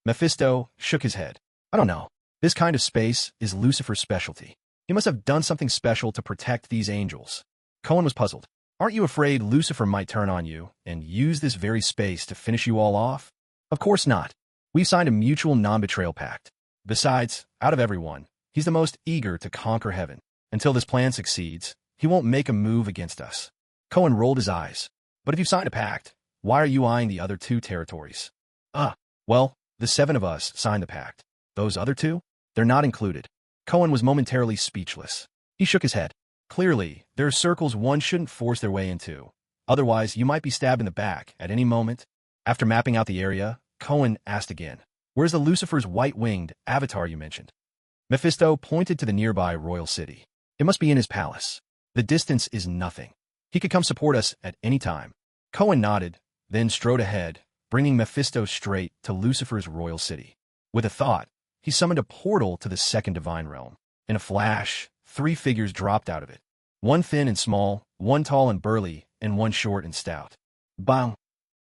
Mephisto shook his head. "I don't know. This kind of space is Lucifer's specialty. He must have done something special to protect these angels." Cohen was puzzled. "Aren't you afraid Lucifer might turn on you and use this very space to finish you all off?" "Of course not. We've signed a mutual non-betrayal pact. Besides, out of everyone, he's the most eager to conquer heaven. Until this plan succeeds, he won't make a move against us." Cohen rolled his eyes. "But if you've signed a pact, why are you eyeing the other two territories?" Well, the 7 of us signed the pact. Those other 2? They're not included." Cohen was momentarily speechless. He shook his head. "Clearly, there are circles one shouldn't force their way into. Otherwise, you might be stabbed in the back at any moment." After mapping out the area, Cohen asked again, "Where's the Lucifer's white-winged avatar you mentioned?" Mephisto pointed to the nearby royal city. "It must be in his palace. The distance is nothing. He could come support us at any time." Cohen nodded, then strode ahead, bringing Mephisto straight to Lucifer's royal city. With a thought, he summoned a portal to the second divine realm. In a flash, 3 figures dropped out of it. One thin and small, one tall and burly, and one short and stout. Bang!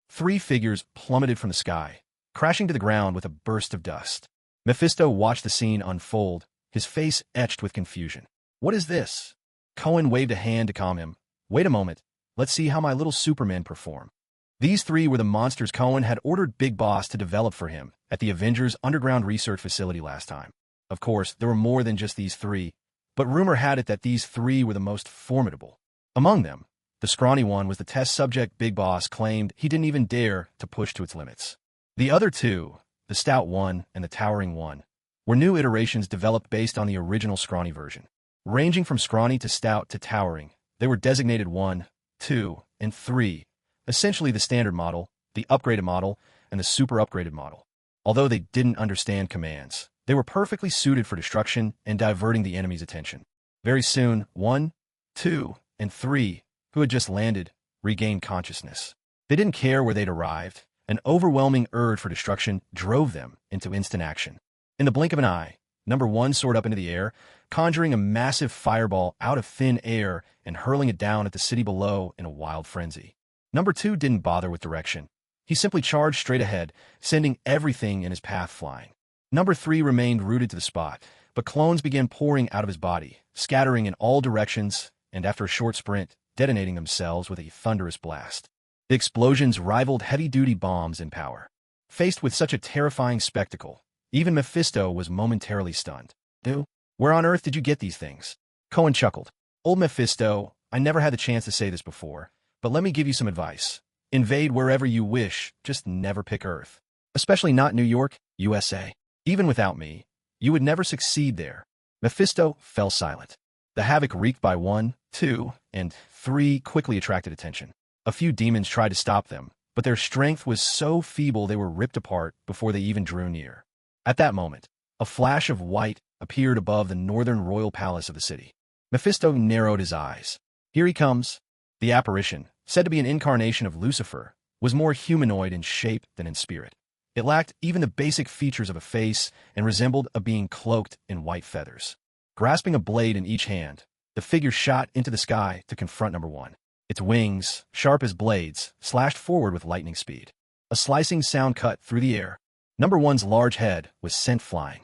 3 figures plummeted from the sky, crashing to the ground with a burst of dust. Mephisto watched the scene unfold, his face etched with confusion. "What is this?" Cohen waved a hand to calm him. "Wait a moment. Let's see how my little supermen perform." These 3 were the monsters Cohen had ordered Big Boss to develop for him at the Avengers underground research facility last time. Of course, there were more than just these 3, but rumor had it that these 3 were the most formidable. Among them, the scrawny one was the test subject Big Boss claimed he didn't even dare to push to its limits. The other 2, the stout one and the towering one, were new iterations developed based on the original scrawny version. Ranging from scrawny to stout to towering, they were designated 1, 2, and 3, essentially the standard model, the upgraded model, and the super upgraded model. Although they didn't understand commands, they were perfectly suited for destruction and diverting the enemy's attention. Very soon, 1, 2, and 3, who had just landed, regained consciousness. They didn't care where they'd arrived. An overwhelming urge for destruction drove them into instant action. In the blink of an eye, number 1 soared up into the air, conjuring a massive fireball out of thin air and hurling it down at the city below in a wild frenzy. Number 2 didn't bother with direction. He simply charged straight ahead, sending everything in his path flying. Number 3 remained rooted to the spot, but clones began pouring out of his body, scattering in all directions, and after a short sprint, detonating themselves with a thunderous blast. The explosions rivaled heavy-duty bombs in power. Faced with such a terrifying spectacle, even Mephisto was momentarily stunned. "Dude, where on earth did you get these things?" Cohen chuckled. "Old Mephisto, I never had the chance to say this before, but let me give you some advice. Invade wherever you wish, just never pick Earth. Especially not New York, USA. Even without me, you would never succeed there." Mephisto fell silent. The havoc wreaked by 1, 2, and 3 quickly attracted attention. A few demons tried to stop them, but their strength was so feeble they were ripped apart before they even drew near. At that moment, a flash of white appeared above the northern royal palace of the city. Mephisto narrowed his eyes. "Here he comes." The apparition, said to be an incarnation of Lucifer, was more humanoid in shape than in spirit. It lacked even the basic features of a face and resembled a being cloaked in white feathers. Grasping a blade in each hand, the figure shot into the sky to confront number 1. Its wings, sharp as blades, slashed forward with lightning speed. A slicing sound cut through the air. Number 1's large head was sent flying.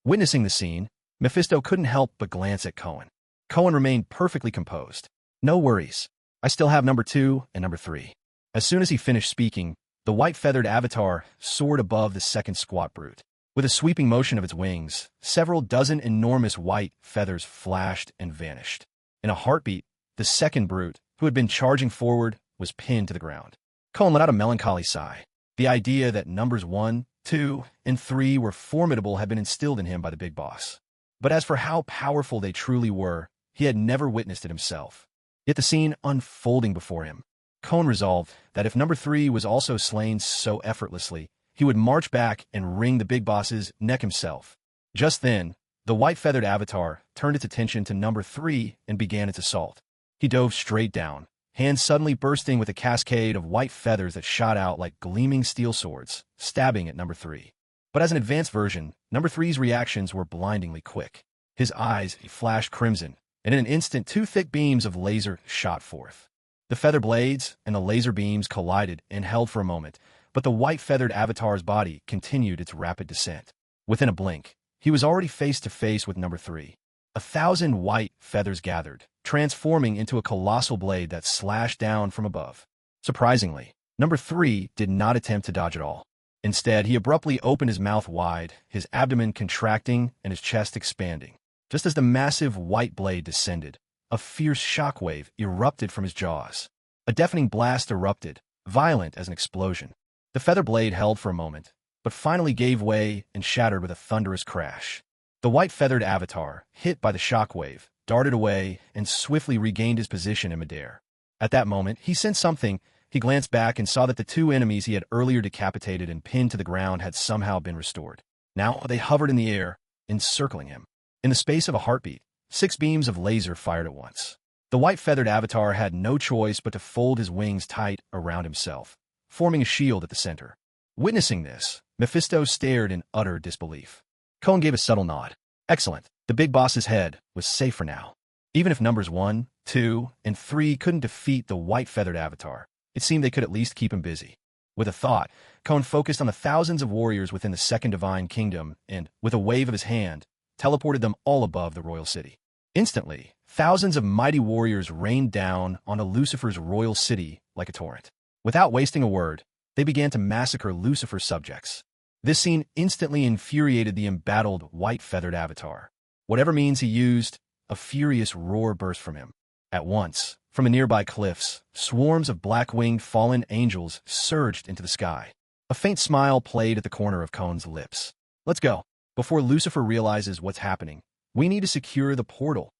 Witnessing the scene, Mephisto couldn't help but glance at Cohen. Cohen remained perfectly composed. "No worries. I still have number 2 and number 3. As soon as he finished speaking, the white-feathered avatar soared above the second squat brute. With a sweeping motion of its wings, several dozen enormous white feathers flashed and vanished. In a heartbeat, the second brute, who had been charging forward, was pinned to the ground. Cohen let out a melancholy sigh. The idea that numbers 1, 2, and 3 were formidable had been instilled in him by the Big Boss. But as for how powerful they truly were, he had never witnessed it himself. Yet the scene unfolding before him, Kon resolved that if number 3 was also slain so effortlessly, he would march back and wring the big boss's neck himself. Just then, the white-feathered avatar turned its attention to number 3 and began its assault. He dove straight down, hands suddenly bursting with a cascade of white feathers that shot out like gleaming steel swords, stabbing at number 3. But as an advanced version, number 3's reactions were blindingly quick. His eyes flashed crimson, and in an instant 2 thick beams of laser shot forth. The feather blades and the laser beams collided and held for a moment, but the white-feathered avatar's body continued its rapid descent. Within a blink, he was already face-to-face with number 3. 1,000 white feathers gathered, transforming into a colossal blade that slashed down from above. Surprisingly, number 3 did not attempt to dodge at all. Instead, he abruptly opened his mouth wide, his abdomen contracting and his chest expanding. Just as the massive white blade descended, a fierce shockwave erupted from his jaws. A deafening blast erupted, violent as an explosion. The feather blade held for a moment, but finally gave way and shattered with a thunderous crash. The white-feathered avatar, hit by the shockwave, darted away and swiftly regained his position in midair. At that moment, he sensed something. He glanced back and saw that the 2 enemies he had earlier decapitated and pinned to the ground had somehow been restored. Now they hovered in the air, encircling him. In the space of a heartbeat, 6 beams of laser fired at once. The white-feathered avatar had no choice but to fold his wings tight around himself, forming a shield at the center. Witnessing this, Mephisto stared in utter disbelief. Kon gave a subtle nod. Excellent. The big boss's head was safe for now. Even if numbers 1, 2, and 3 couldn't defeat the white-feathered avatar, it seemed they could at least keep him busy. With a thought, Kon focused on the thousands of warriors within the second divine kingdom and, with a wave of his hand, teleported them all above the royal city. Instantly, thousands of mighty warriors rained down onto Lucifer's royal city like a torrent. Without wasting a word, they began to massacre Lucifer's subjects. This scene instantly infuriated the embattled white-feathered avatar. Whatever means he used, a furious roar burst from him. At once, from the nearby cliffs, swarms of black-winged fallen angels surged into the sky. A faint smile played at the corner of Kon's lips. Let's go. Before Lucifer realizes what's happening, we need to secure the portal.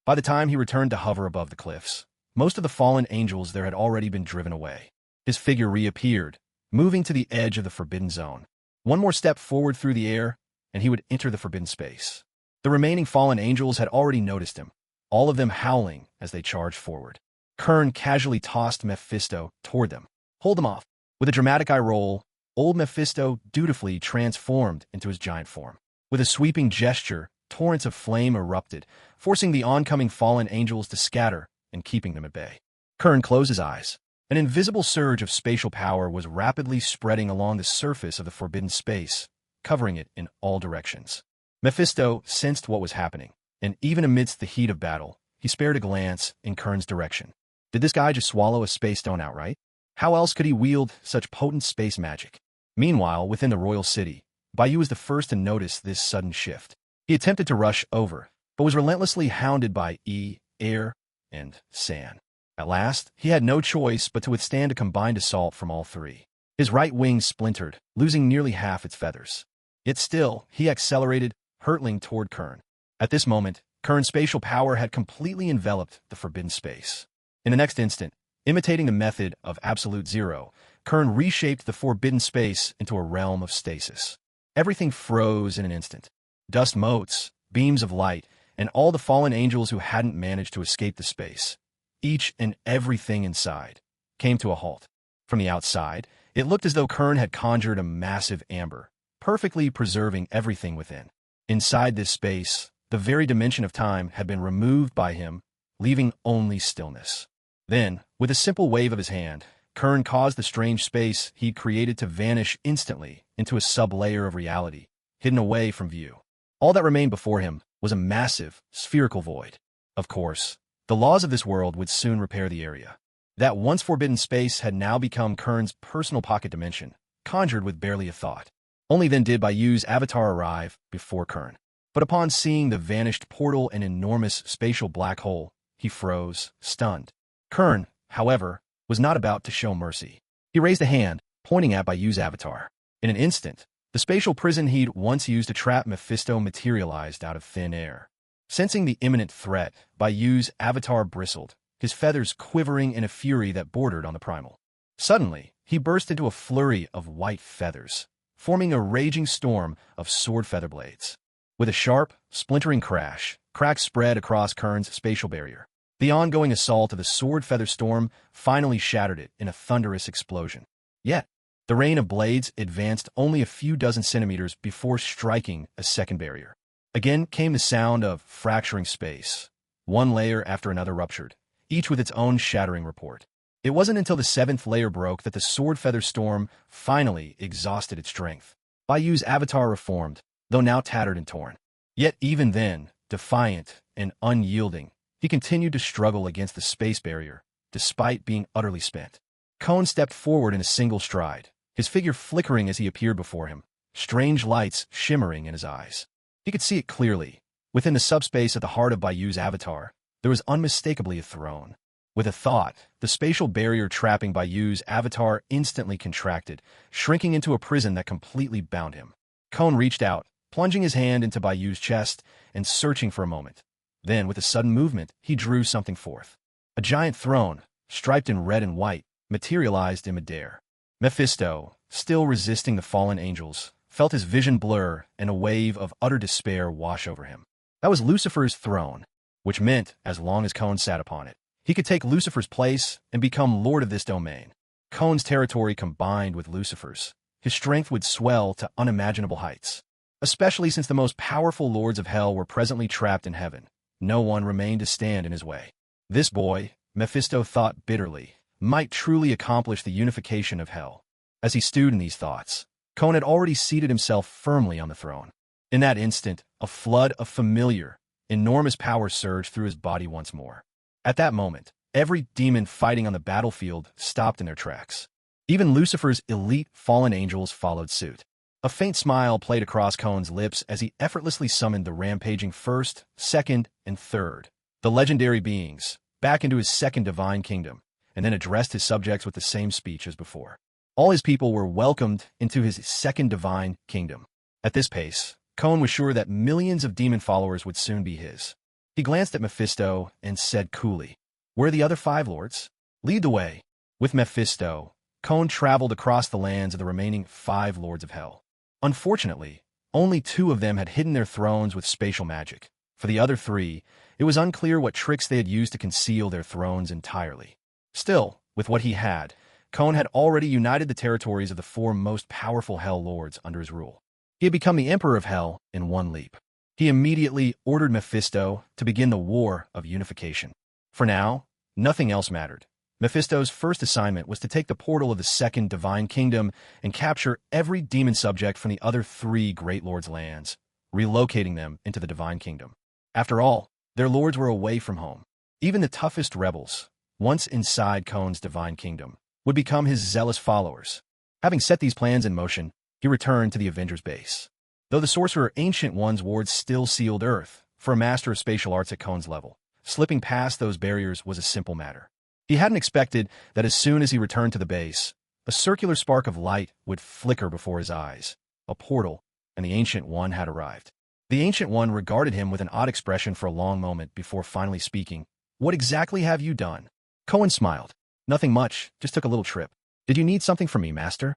By the time he returned to hover above the cliffs, most of the fallen angels there had already been driven away. His figure reappeared, moving to the edge of the forbidden zone. One more step forward through the air, and he would enter the forbidden space. The remaining fallen angels had already noticed him, all of them howling as they charged forward. Kern casually tossed Mephisto toward them. Hold them off. With a dramatic eye roll, old Mephisto dutifully transformed into his giant form. With a sweeping gesture, torrents of flame erupted, forcing the oncoming fallen angels to scatter and keeping them at bay. Kern closed his eyes. An invisible surge of spatial power was rapidly spreading along the surface of the forbidden space, covering it in all directions. Mephisto sensed what was happening, and even amidst the heat of battle, he spared a glance in Kern's direction. Did this guy just swallow a space stone outright? How else could he wield such potent space magic? Meanwhile, within the royal city, Bayou was the first to notice this sudden shift. He attempted to rush over, but was relentlessly hounded by air, and sand. At last, he had no choice but to withstand a combined assault from all 3. His right wing splintered, losing nearly half its feathers. Yet still, he accelerated, hurtling toward Kern. At this moment, Kern's spatial power had completely enveloped the forbidden space. In the next instant, imitating the method of absolute zero, Kern reshaped the forbidden space into a realm of stasis. Everything froze in an instant. Dust motes, beams of light, and all the fallen angels who hadn't managed to escape the space, each and everything inside, came to a halt. From the outside, it looked as though Kern had conjured a massive amber, perfectly preserving everything within. Inside this space, the very dimension of time had been removed by him, leaving only stillness. Then, with a simple wave of his hand, Kern caused the strange space he'd created to vanish instantly into a sub-layer of reality, hidden away from view. All that remained before him was a massive, spherical void. Of course, the laws of this world would soon repair the area. That once forbidden space had now become Kern's personal pocket dimension, conjured with barely a thought. Only then did Bayou's avatar arrive before Kern. But upon seeing the vanished portal and enormous spatial black hole, he froze, stunned. Kern, however, was not about to show mercy. He raised a hand, pointing at Bayou's avatar. In an instant, the spatial prison he'd once used to trap Mephisto materialized out of thin air. Sensing the imminent threat, Bayu's avatar bristled, his feathers quivering in a fury that bordered on the primal. Suddenly, he burst into a flurry of white feathers, forming a raging storm of sword feather blades. With a sharp, splintering crash, cracks spread across Kern's spatial barrier. The ongoing assault of the sword feather storm finally shattered it in a thunderous explosion. Yet, the rain of blades advanced only a few dozen centimeters before striking a second barrier. Again came the sound of fracturing space. One layer after another ruptured, each with its own shattering report. It wasn't until the seventh layer broke that the sword feather storm finally exhausted its strength. Bayu's avatar reformed, though now tattered and torn. Yet even then, defiant and unyielding, he continued to struggle against the space barrier, despite being utterly spent. Kon stepped forward in a single stride, his figure flickering as he appeared before him, strange lights shimmering in his eyes. He could see it clearly. Within the subspace at the heart of Bayu's avatar, there was unmistakably a throne. With a thought, the spatial barrier trapping Bayu's avatar instantly contracted, shrinking into a prison that completely bound him. Kon reached out, plunging his hand into Bayu's chest and searching for a moment. Then, with a sudden movement, he drew something forth. A giant throne, striped in red and white, materialized in midair. Mephisto, still resisting the fallen angels, felt his vision blur and a wave of utter despair wash over him. That was Lucifer's throne, which meant, as long as Kon sat upon it, he could take Lucifer's place and become lord of this domain. Kon's territory combined with Lucifer's, his strength would swell to unimaginable heights. Especially since the most powerful lords of hell were presently trapped in heaven, no one remained to stand in his way. This boy, Mephisto thought bitterly, might truly accomplish the unification of hell. As he stewed in these thoughts, Kon had already seated himself firmly on the throne. In that instant, a flood of familiar, enormous power surged through his body once more. At that moment, every demon fighting on the battlefield stopped in their tracks. Even Lucifer's elite fallen angels followed suit. A faint smile played across Kon's lips as he effortlessly summoned the rampaging first, second, and third, the legendary beings, back into his second divine kingdom, and then addressed his subjects with the same speech as before. All his people were welcomed into his second divine kingdom. At this pace, Kon was sure that millions of demon followers would soon be his. He glanced at Mephisto and said coolly, "Where are the other 5 lords? Lead the way." With Mephisto, Kon traveled across the lands of the remaining 5 lords of hell. Unfortunately, only 2 of them had hidden their thrones with spatial magic. For the other 3, it was unclear what tricks they had used to conceal their thrones entirely. Still, with what he had, Kon had already united the territories of the 4 most powerful hell lords under his rule. He had become the emperor of hell in one leap. He immediately ordered Mephisto to begin the war of unification. For now, nothing else mattered. Mephisto's first assignment was to take the portal of the second divine kingdom and capture every demon subject from the other 3 great lords' lands, relocating them into the divine kingdom. After all, their lords were away from home. Even the toughest rebels, once inside Kon's divine kingdom, would become his zealous followers. Having set these plans in motion, he returned to the Avengers base. Though the Sorcerer Ancient One's wards still sealed Earth, for a master of spatial arts at Kon's level, slipping past those barriers was a simple matter. He hadn't expected that as soon as he returned to the base, a circular spark of light would flicker before his eyes, a portal, and the Ancient One had arrived. The Ancient One regarded him with an odd expression for a long moment before finally speaking. "What exactly have you done?" Kon smiled. "Nothing much, just took a little trip. Did you need something from me, Master?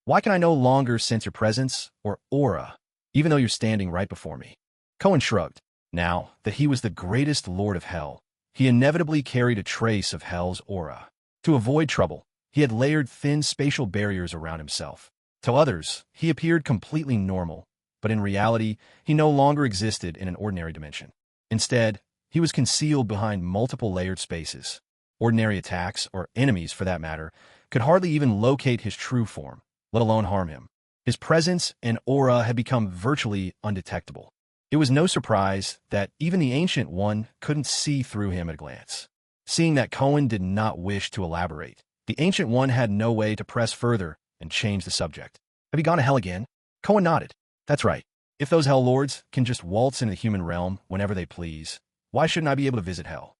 Why can I no longer sense your presence or aura, even though you're standing right before me?" Kon shrugged. Now that he was the greatest lord of hell, he inevitably carried a trace of hell's aura. To avoid trouble, he had layered thin spatial barriers around himself. To others, he appeared completely normal, but in reality, he no longer existed in an ordinary dimension. Instead, he was concealed behind multiple layered spaces. Ordinary attacks, or enemies for that matter, could hardly even locate his true form, let alone harm him. His presence and aura had become virtually undetectable. It was no surprise that even the Ancient One couldn't see through him at a glance. Seeing that Kon did not wish to elaborate, the Ancient One had no way to press further and change the subject. "Have you gone to hell again?" Kon nodded. "That's right. If those hell lords can just waltz into the human realm whenever they please, why shouldn't I be able to visit hell?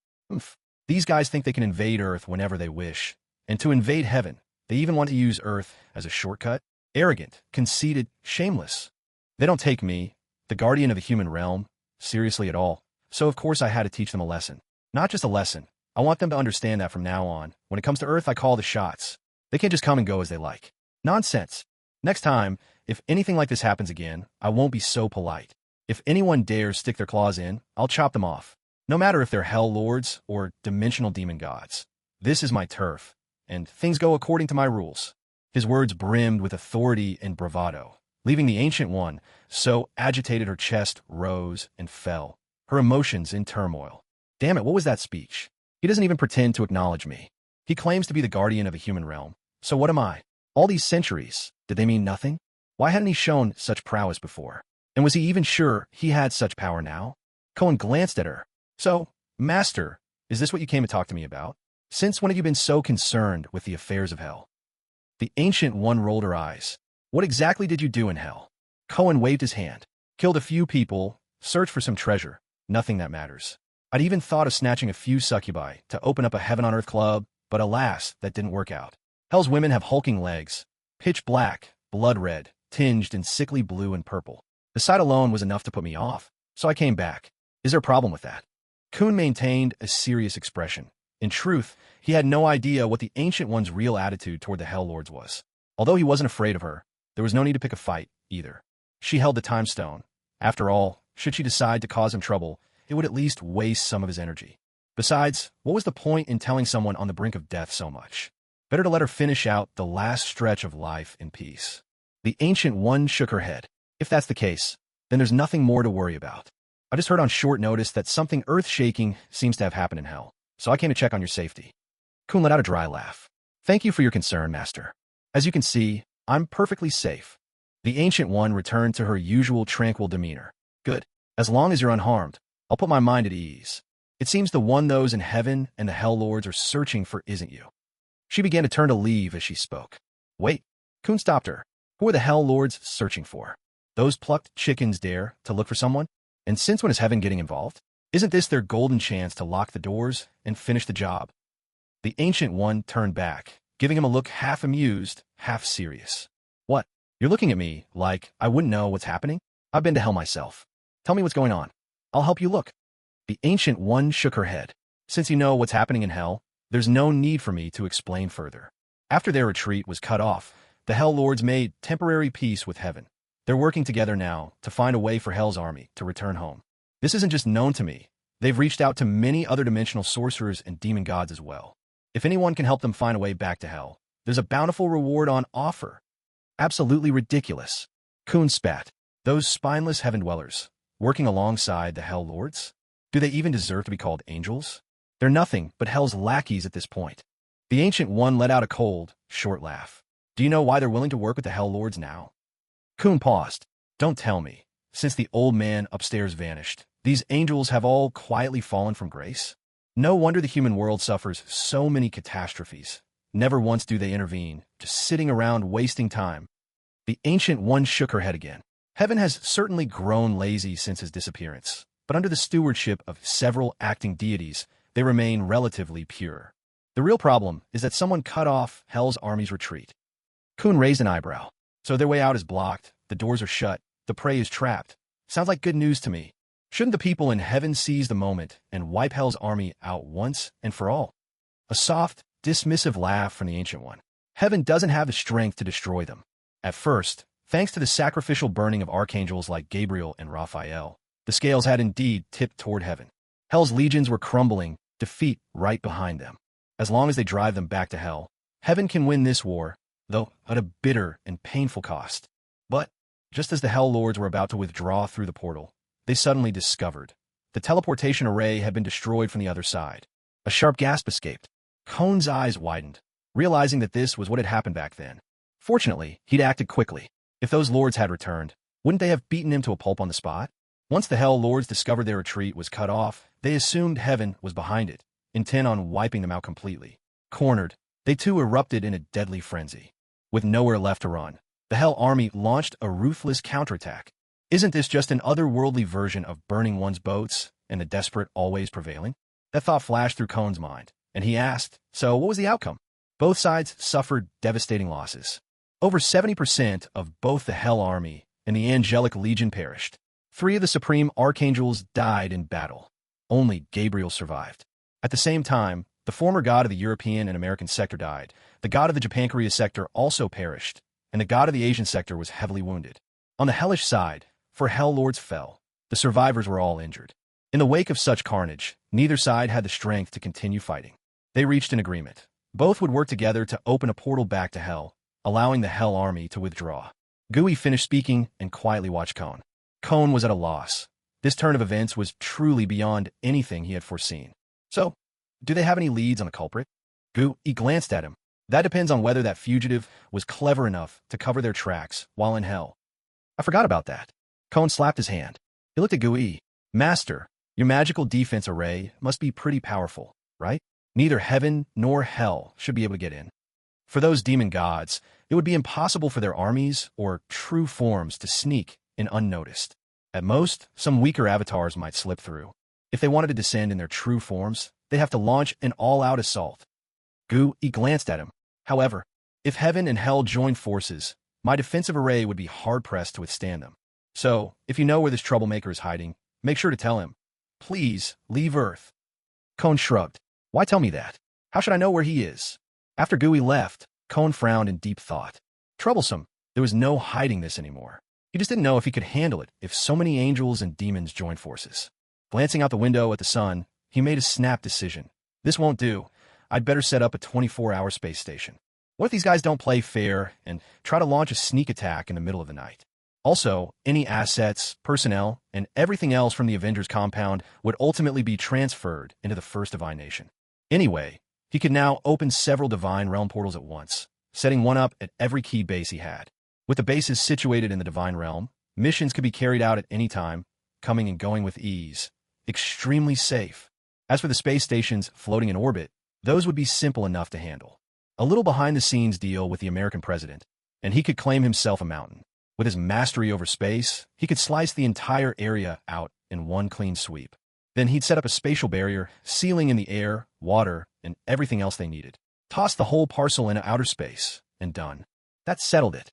These guys think they can invade Earth whenever they wish, and to invade heaven, they even want to use Earth as a shortcut? Arrogant, conceited, shameless. They don't take me, the guardian of the human realm, seriously at all. So of course I had to teach them a lesson. Not just a lesson. I want them to understand that from now on, when it comes to Earth, I call the shots. They can't just come and go as they like. Nonsense. Next time, if anything like this happens again, I won't be so polite. If anyone dares stick their claws in, I'll chop them off. No matter if they're hell lords or dimensional demon gods. This is my turf, and things go according to my rules. His words brimmed with authority and bravado, leaving the Ancient One so agitated her chest rose and fell, her emotions in turmoil. Damn it, what was that speech? He doesn't even pretend to acknowledge me. He claims to be the guardian of a human realm. So what am I? All these centuries, did they mean nothing? Why hadn't he shown such prowess before? And was he even sure he had such power now? Cohen glanced at her. So, Master, is this what you came to talk to me about? Since when have you been so concerned with the affairs of hell? The Ancient One rolled her eyes. What exactly did you do in hell? Cohen waved his hand. Killed a few people, searched for some treasure. Nothing that matters. I'd even thought of snatching a few succubi to open up a heaven on earth club, but alas, that didn't work out. Hell's women have hulking legs, pitch black, blood red, tinged in sickly blue and purple. The sight alone was enough to put me off, so I came back. Is there a problem with that? Kuhn maintained a serious expression. In truth, he had no idea what the Ancient One's real attitude toward the Hell Lords was. Although he wasn't afraid of her, there was no need to pick a fight, either. She held the time stone. After all, should she decide to cause him trouble, it would at least waste some of his energy. Besides, what was the point in telling someone on the brink of death so much? Better to let her finish out the last stretch of life in peace. The Ancient One shook her head. If that's the case, then there's nothing more to worry about. I just heard on short notice that something earth-shaking seems to have happened in hell, so I came to check on your safety. Kuhn let out a dry laugh. Thank you for your concern, Master. As you can see, I'm perfectly safe. The Ancient One returned to her usual tranquil demeanor. Good. As long as you're unharmed, I'll put my mind at ease. It seems the one those in heaven and the Hell Lords are searching for isn't you. She began to turn to leave as she spoke. Wait. Kuhn stopped her. Who are the Hell Lords searching for? Those plucked chickens dare to look for someone? And since when is heaven getting involved? Isn't this their golden chance to lock the doors and finish the job? The Ancient One turned back, giving him a look half amused, half serious. What? You're looking at me like I wouldn't know what's happening? I've been to hell myself. Tell me what's going on. I'll help you look. The Ancient One shook her head. Since you know what's happening in hell, there's no need for me to explain further. After their retreat was cut off, the Hell Lords made temporary peace with heaven. They're working together now to find a way for Hell's army to return home. This isn't just known to me. They've reached out to many other dimensional sorcerers and demon gods as well. If anyone can help them find a way back to hell, there's a bountiful reward on offer. Absolutely ridiculous. Kuhn spat. Those spineless heaven dwellers, working alongside the Hell Lords? Do they even deserve to be called angels? They're nothing but Hell's lackeys at this point. The Ancient One let out a cold, short laugh. Do you know why they're willing to work with the Hell Lords now? Kuhn paused. Don't tell me. Since the old man upstairs vanished, these angels have all quietly fallen from grace? No wonder the human world suffers so many catastrophes. Never once do they intervene, just sitting around wasting time. The Ancient One shook her head again. Heaven has certainly grown lazy since his disappearance, but under the stewardship of several acting deities, they remain relatively pure. The real problem is that someone cut off Hell's army's retreat. Kuhn raised an eyebrow. So their way out is blocked, the doors are shut, the prey is trapped. Sounds like good news to me. Shouldn't the people in heaven seize the moment and wipe Hell's army out once and for all? A soft, dismissive laugh from the Ancient One. Heaven doesn't have the strength to destroy them. At first, thanks to the sacrificial burning of archangels like Gabriel and Raphael, the scales had indeed tipped toward heaven. Hell's legions were crumbling, defeat right behind them. As long as they drive them back to hell, heaven can win this war, though at a bitter and painful cost. But, just as the Hell Lords were about to withdraw through the portal, they suddenly discovered the teleportation array had been destroyed from the other side. A sharp gasp escaped. Cohn's eyes widened, realizing that this was what had happened back then. Fortunately, he'd acted quickly. If those lords had returned, wouldn't they have beaten him to a pulp on the spot? Once the Hell Lords discovered their retreat was cut off, they assumed heaven was behind it, intent on wiping them out completely. Cornered, they too erupted in a deadly frenzy. With nowhere left to run, the Hell Army launched a ruthless counterattack. Isn't this just an otherworldly version of burning one's boats and the desperate always prevailing? That thought flashed through Cohn's mind, and he asked, so what was the outcome? Both sides suffered devastating losses. Over 70% of both the Hell Army and the Angelic Legion perished. 3 of the Supreme Archangels died in battle. Only Gabriel survived. At the same time, the former god of the European and American sector died, the god of the Japan-Korea sector also perished, and the god of the Asian sector was heavily wounded. On the hellish side, 4 Hell Lords fell. The survivors were all injured. In the wake of such carnage, neither side had the strength to continue fighting. They reached an agreement. Both would work together to open a portal back to Hell, allowing the Hell Army to withdraw. Gui finished speaking and quietly watched Kon. Kon was at a loss. This turn of events was truly beyond anything he had foreseen. So, do they have any leads on the culprit? Gui glanced at him. That depends on whether that fugitive was clever enough to cover their tracks while in Hell. I forgot about that. Kon slapped his hand. He looked at Gui. Master, your magical defense array must be pretty powerful, right? Neither heaven nor hell should be able to get in. For those demon gods, it would be impossible for their armies or true forms to sneak in unnoticed. At most, some weaker avatars might slip through. If they wanted to descend in their true forms, they'd have to launch an all-out assault. Gui glanced at him. However, if heaven and hell joined forces, my defensive array would be hard-pressed to withstand them. So, if you know where this troublemaker is hiding, make sure to tell him. Please, leave Earth. Kon shrugged. Why tell me that? How should I know where he is? After Gui left, Kon frowned in deep thought. Troublesome. There was no hiding this anymore. He just didn't know if he could handle it if so many angels and demons joined forces. Glancing out the window at the sun, he made a snap decision. This won't do. I'd better set up a 24-hour space station. What if these guys don't play fair and try to launch a sneak attack in the middle of the night? Also, any assets, personnel, and everything else from the Avengers compound would ultimately be transferred into the First Divine Nation. Anyway, he could now open several Divine Realm portals at once, setting one up at every key base he had. With the bases situated in the Divine Realm, missions could be carried out at any time, coming and going with ease. Extremely safe. As for the space stations floating in orbit, those would be simple enough to handle. A little behind-the-scenes deal with the American president, and he could claim himself a mountain. With his mastery over space, he could slice the entire area out in one clean sweep. Then he'd set up a spatial barrier, sealing in the air, water, and everything else they needed. Toss the whole parcel into outer space, and done. That settled it.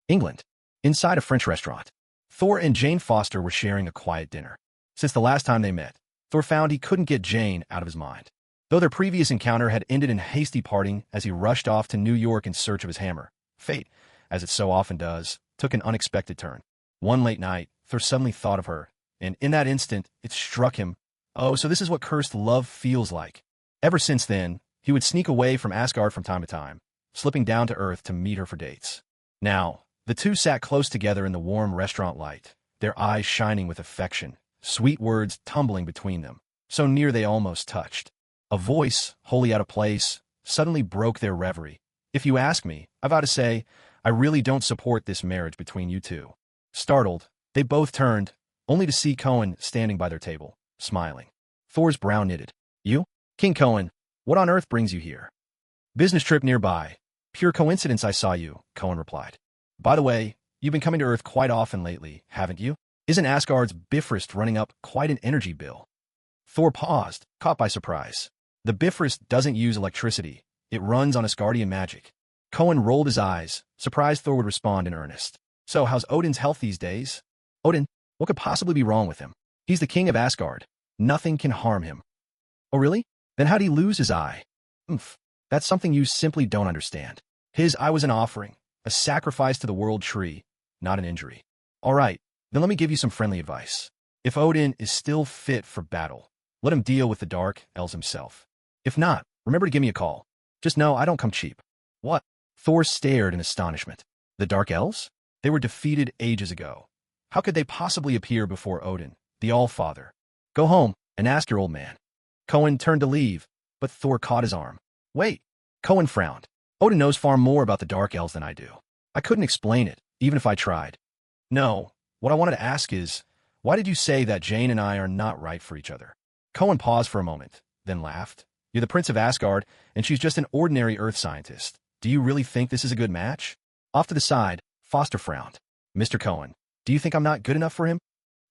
England. Inside a French restaurant. Thor and Jane Foster were sharing a quiet dinner. Since the last time they met, Thor found he couldn't get Jane out of his mind. Though their previous encounter had ended in hasty parting as he rushed off to New York in search of his hammer, fate, as it so often does, took an unexpected turn. One late night, Thor suddenly thought of her, and in that instant, it struck him. Oh, so this is what cursed love feels like. Ever since then, he would sneak away from Asgard from time to time, slipping down to Earth to meet her for dates. Now, the two sat close together in the warm restaurant light, their eyes shining with affection, sweet words tumbling between them, so near they almost touched. A voice, wholly out of place, suddenly broke their reverie. If you ask me, I've got to say, I really don't support this marriage between you two. Startled, they both turned, only to see Cohen standing by their table, smiling. Thor's brow knitted. You? King Cohen, what on earth brings you here? Business trip nearby. Pure coincidence I saw you, Cohen replied. By the way, you've been coming to Earth quite often lately, haven't you? Isn't Asgard's Bifrost running up quite an energy bill? Thor paused, caught by surprise. The Bifrost doesn't use electricity. It runs on Asgardian magic. Cohen rolled his eyes, surprised Thor would respond in earnest. So how's Odin's health these days? Odin, what could possibly be wrong with him? He's the king of Asgard. Nothing can harm him. Oh really? Then how'd he lose his eye? That's something you simply don't understand. His eye was an offering, a sacrifice to the world tree, not an injury. All right, then let me give you some friendly advice. If Odin is still fit for battle, let him deal with the Dark Elves himself. If not, remember to give me a call. Just know I don't come cheap. What? Thor stared in astonishment. The Dark Elves? They were defeated ages ago. How could they possibly appear before Odin, the All-Father? Go home and ask your old man. Cohen turned to leave, but Thor caught his arm. Wait. Cohen frowned. Odin knows far more about the Dark Elves than I do. I couldn't explain it, even if I tried. No, what I wanted to ask is, why did you say that Jane and I are not right for each other? Cohen paused for a moment, then laughed. You're the Prince of Asgard, and she's just an ordinary Earth scientist. Do you really think this is a good match? Off to the side, Foster frowned. Mr. Cohen, do you think I'm not good enough for him?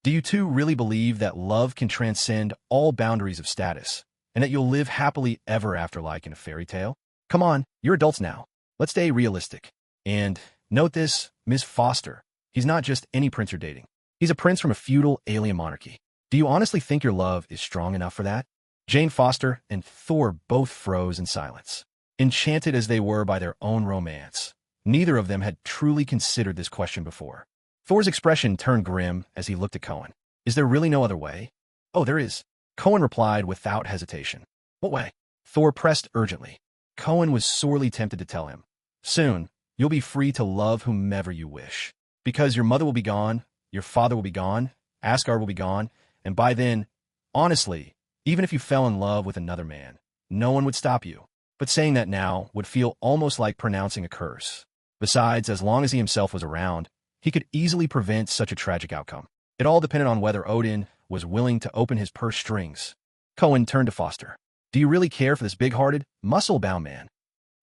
Do you two really believe that love can transcend all boundaries of status, and that you'll live happily ever after like in a fairy tale? Come on, you're adults now. Let's stay realistic. And note this, Ms. Foster, he's not just any prince you're dating. He's a prince from a feudal alien monarchy. Do you honestly think your love is strong enough for that? Jane Foster and Thor both froze in silence. Enchanted as they were by their own romance, neither of them had truly considered this question before. Thor's expression turned grim as he looked at Cohen. Is there really no other way? Oh, there is. Cohen replied without hesitation. What way? Thor pressed urgently. Cohen was sorely tempted to tell him. Soon, you'll be free to love whomever you wish. Because your mother will be gone, your father will be gone, Asgard will be gone, and by then, honestly, even if you fell in love with another man, no one would stop you. But saying that now would feel almost like pronouncing a curse. Besides, as long as he himself was around, he could easily prevent such a tragic outcome. It all depended on whether Odin was willing to open his purse strings. Cohen turned to Foster. Do you really care for this big-hearted, muscle-bound man?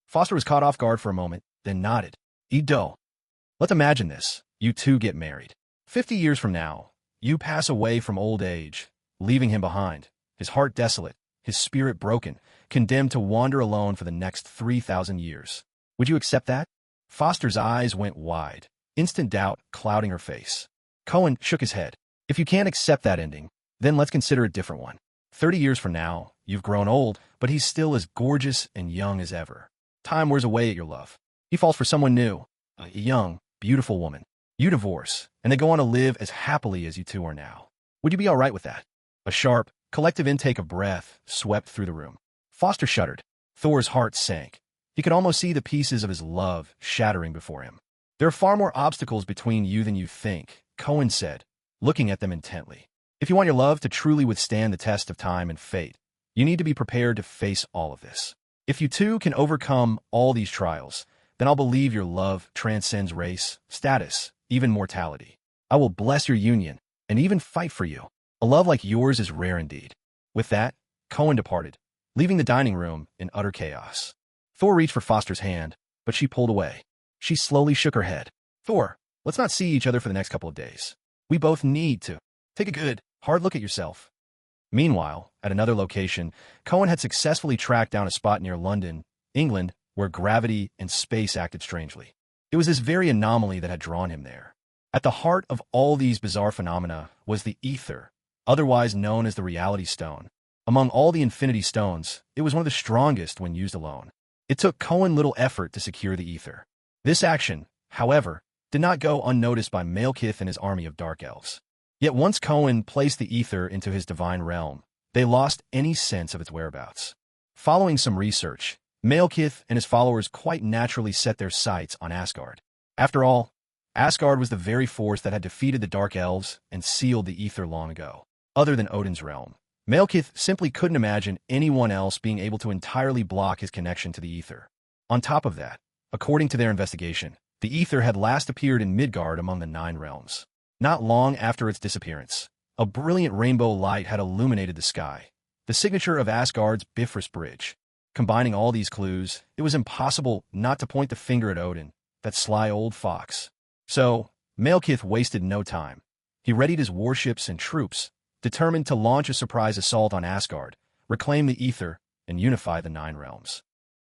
Foster was caught off guard for a moment, then nodded. Edo. Let's imagine this. You two get married. 50 years from now, you pass away from old age, leaving him behind, his heart desolate, his spirit broken, condemned to wander alone for the next 3,000 years. Would you accept that? Foster's eyes went wide, instant doubt clouding her face. Cohen shook his head. If you can't accept that ending, then let's consider a different one. 30 years from now, you've grown old, but he's still as gorgeous and young as ever. Time wears away at your love. He falls for someone new, a young, beautiful woman. You divorce, and they go on to live as happily as you two are now. Would you be all right with that? A sharp, collective intake of breath swept through the room. Foster shuddered. Thor's heart sank. He could almost see the pieces of his love shattering before him. There are far more obstacles between you than you think, Cohen said, looking at them intently. If you want your love to truly withstand the test of time and fate, you need to be prepared to face all of this. If you two can overcome all these trials, then I'll believe your love transcends race, status, even mortality. I will bless your union and even fight for you. A love like yours is rare indeed. With that, Cohen departed, leaving the dining room in utter chaos. Thor reached for Foster's hand, but she pulled away. She slowly shook her head. Thor, let's not see each other for the next couple of days. We both need to take a good, hard look at yourself. Meanwhile, at another location, Cohen had successfully tracked down a spot near London, England, where gravity and space acted strangely. It was this very anomaly that had drawn him there. At the heart of all these bizarre phenomena was the ether, otherwise known as the reality stone. Among all the infinity stones, it was one of the strongest when used alone. It took Cohen little effort to secure the ether. This action, however, did not go unnoticed by Malekith and his army of dark elves. Yet once Cohen placed the ether into his divine realm, they lost any sense of its whereabouts. Following some research, Malekith and his followers quite naturally set their sights on Asgard. After all, Asgard was the very force that had defeated the Dark Elves and sealed the ether long ago. Other than Odin's realm, Malekith simply couldn't imagine anyone else being able to entirely block his connection to the ether. On top of that, according to their investigation, the ether had last appeared in Midgard among the 9 realms. Not long after its disappearance, a brilliant rainbow light had illuminated the sky, the signature of Asgard's Bifrost Bridge. Combining all these clues, it was impossible not to point the finger at Odin, that sly old fox. So, Malekith wasted no time. He readied his warships and troops, determined to launch a surprise assault on Asgard, reclaim the ether, and unify the 9 realms.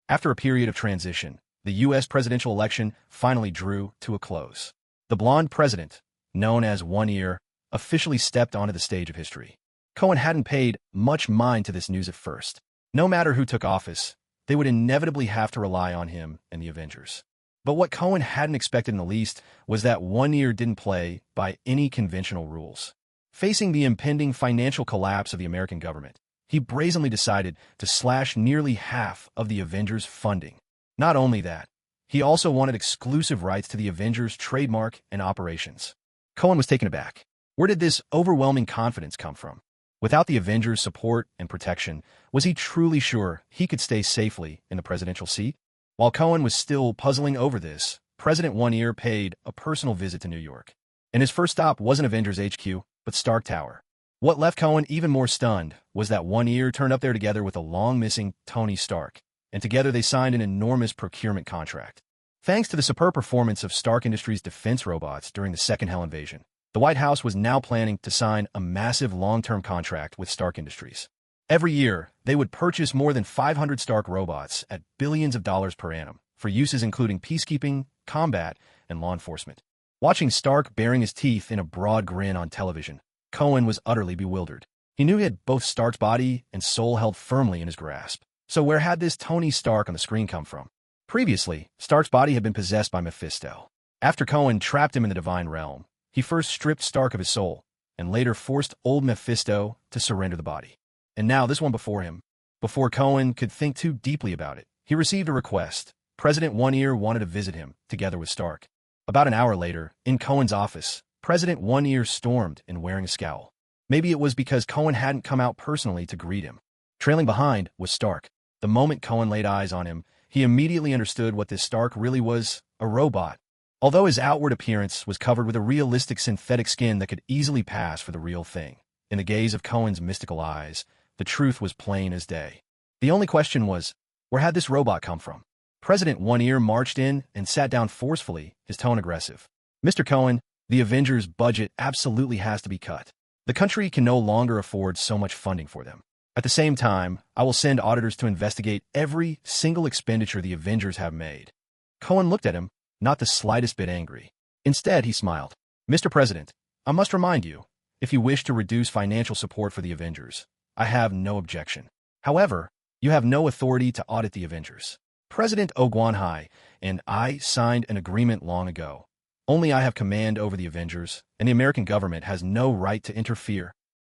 After a period of transition, the U.S. presidential election finally drew to a close. The blonde president, known as One Ear, officially stepped onto the stage of history. Cohen hadn't paid much mind to this news at first. No matter who took office, they would inevitably have to rely on him and the Avengers. But what Cohen hadn't expected in the least was that One Ear didn't play by any conventional rules. Facing the impending financial collapse of the American government, he brazenly decided to slash nearly half of the Avengers' funding. Not only that, he also wanted exclusive rights to the Avengers' trademark and operations. Cohen was taken aback. Where did this overwhelming confidence come from? Without the Avengers' support and protection, was he truly sure he could stay safely in the presidential seat? While Cohen was still puzzling over this, President One Ear paid a personal visit to New York. And his first stop wasn't Avengers HQ, but Stark Tower. What left Cohen even more stunned was that One Ear turned up there together with a long-missing Tony Stark, and together they signed an enormous procurement contract. Thanks to the superb performance of Stark Industries' defense robots during the Second Hell Invasion, the White House was now planning to sign a massive long-term contract with Stark Industries. Every year, they would purchase more than 500 Stark robots at billions of dollars per annum for uses including peacekeeping, combat, and law enforcement. Watching Stark baring his teeth in a broad grin on television, Cohen was utterly bewildered. He knew he had both Stark's body and soul held firmly in his grasp. So where had this Tony Stark on the screen come from? Previously, Stark's body had been possessed by Mephisto. After Cohen trapped him in the divine realm, he first stripped Stark of his soul, and later forced old Mephisto to surrender the body. And now this one before him. Before Cohen could think too deeply about it, he received a request. President One Ear wanted to visit him, together with Stark. About an hour later, in Cohen's office, President One Ear stormed in wearing a scowl. Maybe it was because Cohen hadn't come out personally to greet him. Trailing behind was Stark. The moment Cohen laid eyes on him, he immediately understood what this Stark really was, a robot. Although his outward appearance was covered with a realistic synthetic skin that could easily pass for the real thing, in the gaze of Cohen's mystical eyes, the truth was plain as day. The only question was, where had this robot come from? President One Ear marched in and sat down forcefully, his tone aggressive. Mr. Cohen, the Avengers' budget absolutely has to be cut. The country can no longer afford so much funding for them. At the same time, I will send auditors to investigate every single expenditure the Avengers have made. Cohen looked at him, not the slightest bit angry. Instead, he smiled. Mr. President, I must remind you, if you wish to reduce financial support for the Avengers, I have no objection. However, you have no authority to audit the Avengers. President Ogwanhai and I signed an agreement long ago. Only I have command over the Avengers, and the American government has no right to interfere.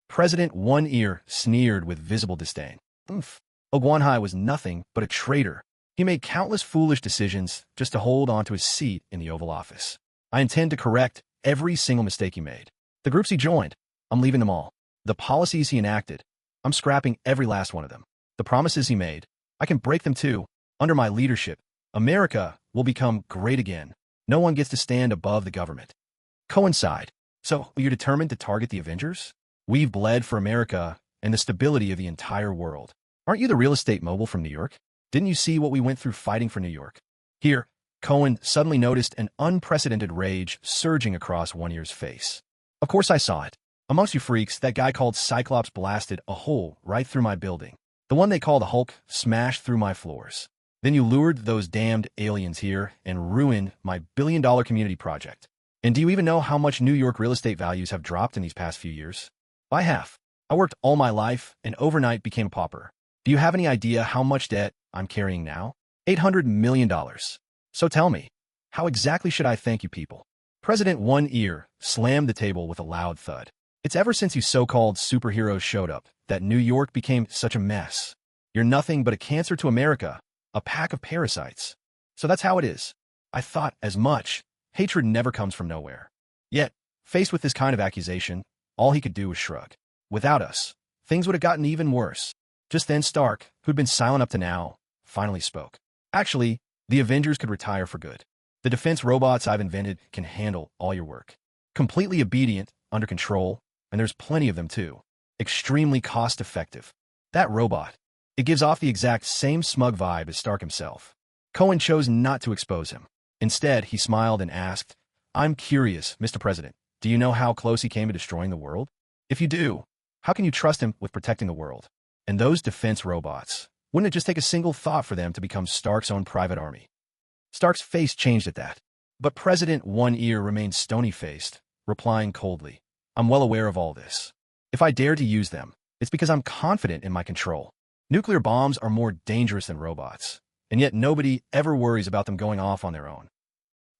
President One Ear sneered with visible disdain. Ogwanhai was nothing but a traitor. He made countless foolish decisions just to hold on to his seat in the Oval Office. I intend to correct every single mistake he made. The groups he joined, I'm leaving them all. The policies he enacted, I'm scrapping every last one of them. The promises he made, I can break them too. Under my leadership, America will become great again. No one gets to stand above the government. Cohen sighed. So, you're determined to target the Avengers? We've bled for America and the stability of the entire world. Aren't you the real estate mogul from New York? Didn't you see what we went through fighting for New York? Here, Cohen suddenly noticed an unprecedented rage surging across One Ear's face. Of course I saw it. Amongst you freaks, that guy called Cyclops blasted a hole right through my building. The one they call the Hulk smashed through my floors. Then you lured those damned aliens here and ruined my billion-dollar community project. And do you even know how much New York real estate values have dropped in these past few years? By half. I worked all my life and overnight became a pauper. Do you have any idea how much debt I'm carrying now? $800 million. So tell me, how exactly should I thank you people? President One Ear slammed the table with a loud thud. It's ever since you so-called superheroes showed up that New York became such a mess. You're nothing but a cancer to America, a pack of parasites. So that's how it is. I thought as much. Hatred never comes from nowhere. Yet, faced with this kind of accusation, all he could do was shrug. Without us, things would have gotten even worse. Just then Stark, who'd been silent up to now, finally spoke. Actually, the Avengers could retire for good. The defense robots I've invented can handle all your work. Completely obedient, under control, and there's plenty of them too. Extremely cost-effective. That robot, it gives off the exact same smug vibe as Stark himself. Cohen chose not to expose him. Instead, he smiled and asked, I'm curious, Mr. President, do you know how close he came to destroying the world? If you do, how can you trust him with protecting the world? And those defense robots, wouldn't it just take a single thought for them to become Stark's own private army? Stark's face changed at that. But President One Ear remained stony-faced, replying coldly, I'm well aware of all this. If I dare to use them, it's because I'm confident in my control. Nuclear bombs are more dangerous than robots, and yet nobody ever worries about them going off on their own.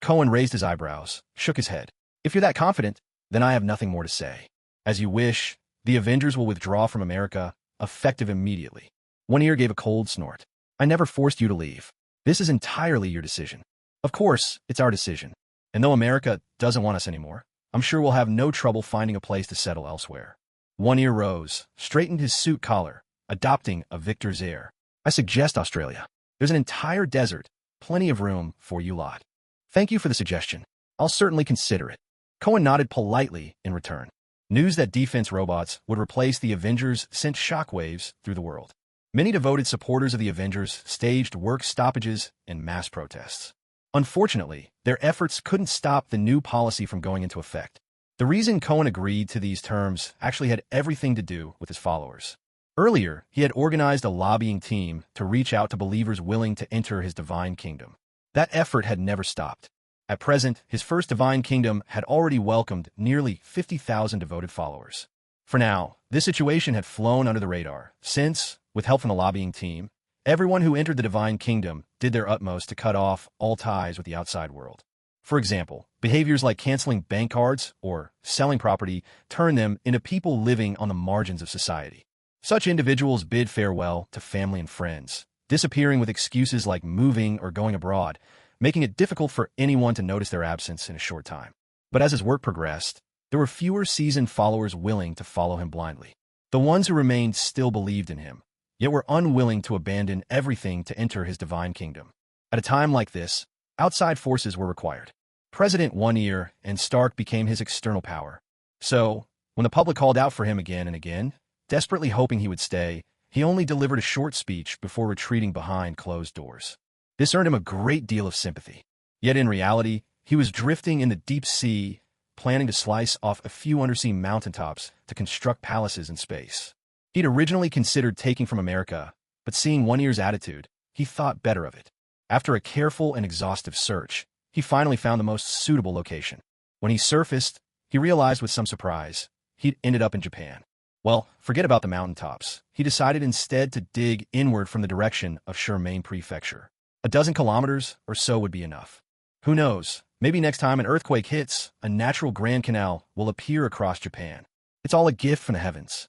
Cohen raised his eyebrows, shook his head. If you're that confident, then I have nothing more to say. As you wish, the Avengers will withdraw from America, effective immediately. One Ear gave a cold snort. I never forced you to leave. This is entirely your decision. Of course, it's our decision. And though America doesn't want us anymore, I'm sure we'll have no trouble finding a place to settle elsewhere. One Ear rose, straightened his suit collar, adopting a victor's air. I suggest Australia. There's an entire desert, plenty of room for you lot. Thank you for the suggestion. I'll certainly consider it. Cohen nodded politely in return. News that defense robots would replace the Avengers sent shockwaves through the world. Many devoted supporters of the Avengers staged work stoppages and mass protests. Unfortunately, their efforts couldn't stop the new policy from going into effect. The reason Cohen agreed to these terms actually had everything to do with his followers. Earlier, he had organized a lobbying team to reach out to believers willing to enter his divine kingdom. That effort had never stopped. At present, his first divine kingdom had already welcomed nearly 50,000 devoted followers. For now, this situation had flown under the radar, since, with help from the lobbying team, everyone who entered the divine kingdom did their utmost to cut off all ties with the outside world. For example, behaviors like canceling bank cards or selling property turned them into people living on the margins of society. Such individuals bid farewell to family and friends, disappearing with excuses like moving or going abroad, making it difficult for anyone to notice their absence in a short time. But as his work progressed, there were fewer seasoned followers willing to follow him blindly. The ones who remained still believed in him, yet were unwilling to abandon everything to enter his divine kingdom. At a time like this, outside forces were required. President One Ear and Stark became his external power. So, when the public called out for him again and again, desperately hoping he would stay, he only delivered a short speech before retreating behind closed doors. This earned him a great deal of sympathy. Yet in reality, he was drifting in the deep sea, planning to slice off a few undersea mountaintops to construct palaces in space. He'd originally considered taking from America, but seeing One Ear's attitude, he thought better of it. After a careful and exhaustive search, he finally found the most suitable location. When he surfaced, he realized with some surprise, he'd ended up in Japan. Well, forget about the mountaintops. He decided instead to dig inward from the direction of Shirmaine Prefecture. A dozen kilometers or so would be enough. Who knows, maybe next time an earthquake hits, a natural Grand Canal will appear across Japan. It's all a gift from the heavens.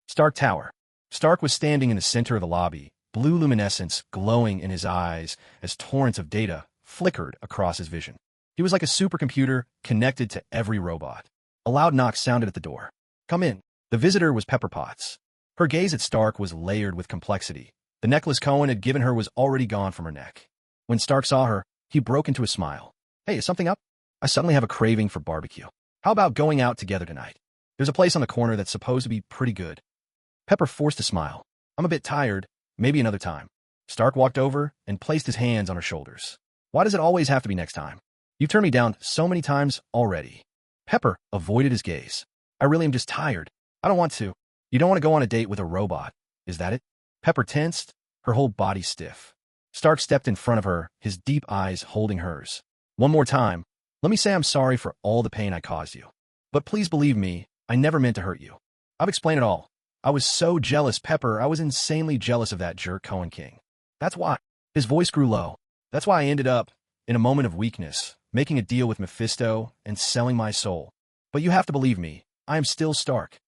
Stark Tower. Stark was standing in the center of the lobby, blue luminescence glowing in his eyes as torrents of data flickered across his vision. He was like a supercomputer connected to every robot. A loud knock sounded at the door. "Come in." The visitor was Pepper Potts. Her gaze at Stark was layered with complexity. The necklace Cohen had given her was already gone from her neck. When Stark saw her, he broke into a smile. "Hey, is something up? I suddenly have a craving for barbecue. How about going out together tonight? There's a place on the corner that's supposed to be pretty good." Pepper forced a smile. "I'm a bit tired. Maybe another time." Stark walked over and placed his hands on her shoulders. "Why does it always have to be next time? You've turned me down so many times already." Pepper avoided his gaze. "I really am just tired. I don't want to." "You don't want to go on a date with a robot, is that it?" Pepper tensed, her whole body stiff. Stark stepped in front of her, his deep eyes holding hers. "One more time, let me say I'm sorry for all the pain I caused you. But please believe me, I never meant to hurt you. I've explained it all. I was so jealous, Pepper. I was insanely jealous of that jerk Cohen King. That's why." His voice grew low. "That's why I ended up, in a moment of weakness, making a deal with Mephisto and selling my soul. But you have to believe me, I am still Stark.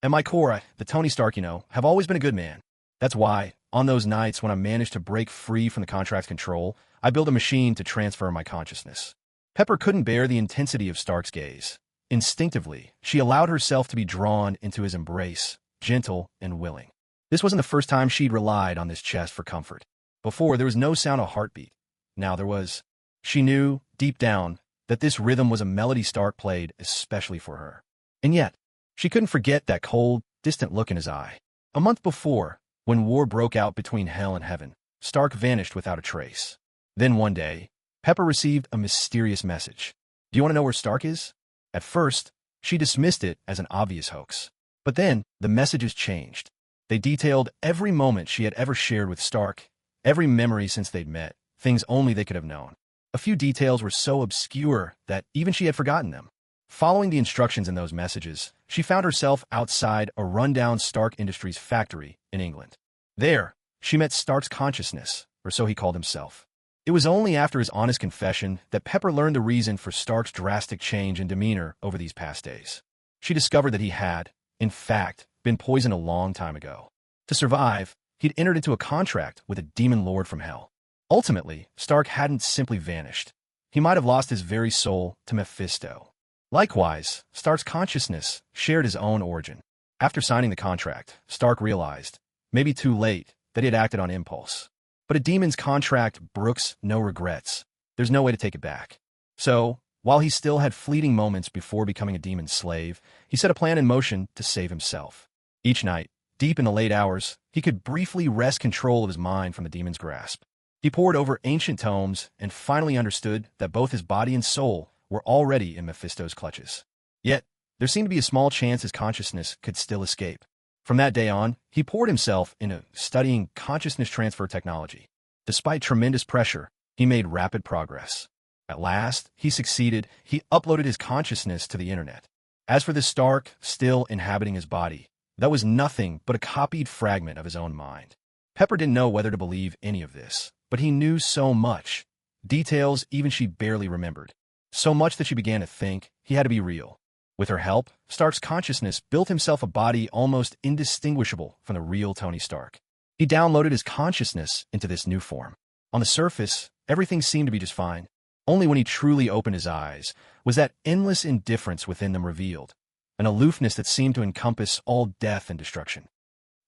At my core, the Tony Stark, have always been a good man. That's why, on those nights when I managed to break free from the contract's control, I built a machine to transfer my consciousness." Pepper couldn't bear the intensity of Stark's gaze. Instinctively, she allowed herself to be drawn into his embrace, gentle and willing. This wasn't the first time she'd relied on this chest for comfort. Before, there was no sound of heartbeat. Now there was. She knew, deep down, that this rhythm was a melody Stark played especially for her. And yet, she couldn't forget that cold, distant look in his eye. A month before, when war broke out between hell and heaven, Stark vanished without a trace. Then one day, Pepper received a mysterious message. "Do you want to know where Stark is?" At first, she dismissed it as an obvious hoax. But then, the messages changed. They detailed every moment she had ever shared with Stark, every memory since they'd met, things only they could have known. A few details were so obscure that even she had forgotten them. Following the instructions in those messages, she found herself outside a rundown Stark Industries factory in England. There, she met Stark's consciousness, or so he called himself. It was only after his honest confession that Pepper learned the reason for Stark's drastic change in demeanor over these past days. She discovered that he had, in fact, been poisoned a long time ago. To survive, he'd entered into a contract with a demon lord from hell. Ultimately, Stark hadn't simply vanished. He might have lost his very soul to Mephisto. Likewise, Stark's consciousness shared his own origin. After signing the contract, Stark realized, maybe too late, that he had acted on impulse. But a demon's contract brooks no regrets. There's no way to take it back. So, while he still had fleeting moments before becoming a demon's slave, he set a plan in motion to save himself. Each night, deep in the late hours, he could briefly wrest control of his mind from the demon's grasp. He pored over ancient tomes and finally understood that both his body and soul were already in Mephisto's clutches. Yet, there seemed to be a small chance his consciousness could still escape. From that day on, he poured himself into studying consciousness transfer technology. Despite tremendous pressure, he made rapid progress. At last, he succeeded. He uploaded his consciousness to the internet. As for the Stark, still inhabiting his body, that was nothing but a copied fragment of his own mind. Pepper didn't know whether to believe any of this, but he knew so much. Details even she barely remembered. So much that she began to think he had to be real. With her help, Stark's consciousness built himself a body almost indistinguishable from the real Tony Stark. He downloaded his consciousness into this new form. On the surface, everything seemed to be just fine. Only when he truly opened his eyes was that endless indifference within them revealed, an aloofness that seemed to encompass all death and destruction.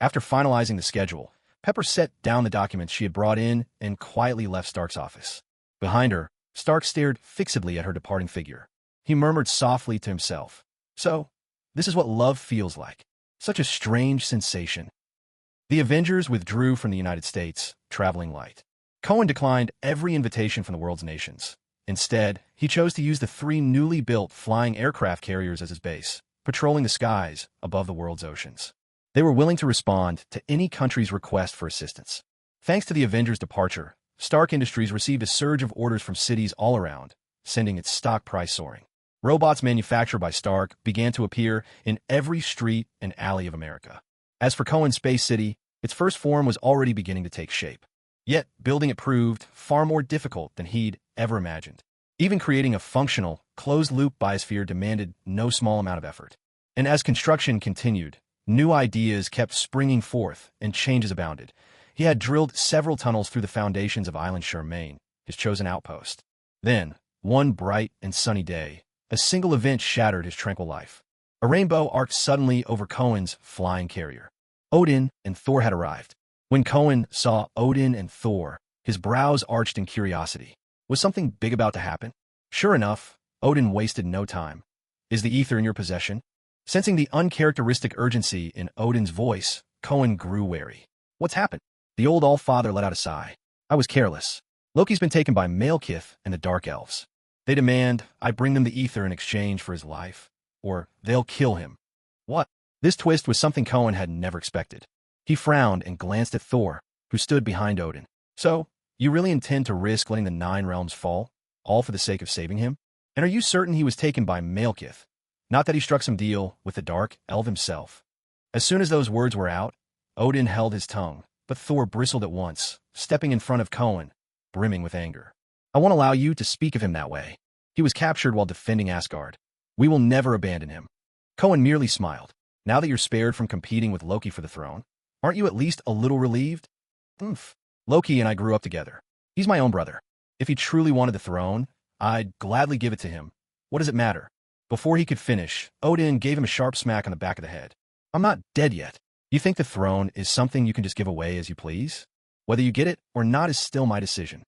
After finalizing the schedule, Pepper set down the documents she had brought in and quietly left Stark's office. Behind her, Stark stared fixedly at her departing figure. He murmured softly to himself, "So, this is what love feels like. Such a strange sensation." The Avengers withdrew from the United States, traveling light. Cohen declined every invitation from the world's nations. Instead, he chose to use the 3 newly built flying aircraft carriers as his base, patrolling the skies above the world's oceans. They were willing to respond to any country's request for assistance. Thanks to the Avengers' departure, Stark Industries received a surge of orders from cities all around, sending its stock price soaring. Robots manufactured by Stark began to appear in every street and alley of America. As for Cohen's Space City, its first form was already beginning to take shape. Yet, building it proved far more difficult than he'd ever imagined. Even creating a functional, closed-loop biosphere demanded no small amount of effort. And as construction continued, new ideas kept springing forth and changes abounded. He had drilled several tunnels through the foundations of Island Shore, Maine, his chosen outpost. Then, one bright and sunny day, a single event shattered his tranquil life. A rainbow arced suddenly over Cohen's flying carrier. Odin and Thor had arrived. When Cohen saw Odin and Thor, his brows arched in curiosity. Was something big about to happen? Sure enough, Odin wasted no time. "Is the ether in your possession?" Sensing the uncharacteristic urgency in Odin's voice, Cohen grew wary. "What's happened?" The old All-Father let out a sigh. "I was careless. Loki's been taken by Malekith and the Dark Elves. They demand I bring them the ether in exchange for his life, or they'll kill him." What? This twist was something Cohen had never expected. He frowned and glanced at Thor, who stood behind Odin. "So, you really intend to risk letting the 9 realms fall, all for the sake of saving him? And are you certain he was taken by Malekith? Not that he struck some deal with the Dark Elf himself?" As soon as those words were out, Odin held his tongue, but Thor bristled at once, stepping in front of Cohen, brimming with anger. "I won't allow you to speak of him that way. He was captured while defending Asgard. We will never abandon him." Cohen merely smiled. "Now that you're spared from competing with Loki for the throne, aren't you at least a little relieved?" "Oomph. Loki and I grew up together. He's my own brother. If he truly wanted the throne, I'd gladly give it to him. What does it matter?" Before he could finish, Odin gave him a sharp smack on the back of the head. "I'm not dead yet. You think the throne is something you can just give away as you please? Whether you get it or not is still my decision."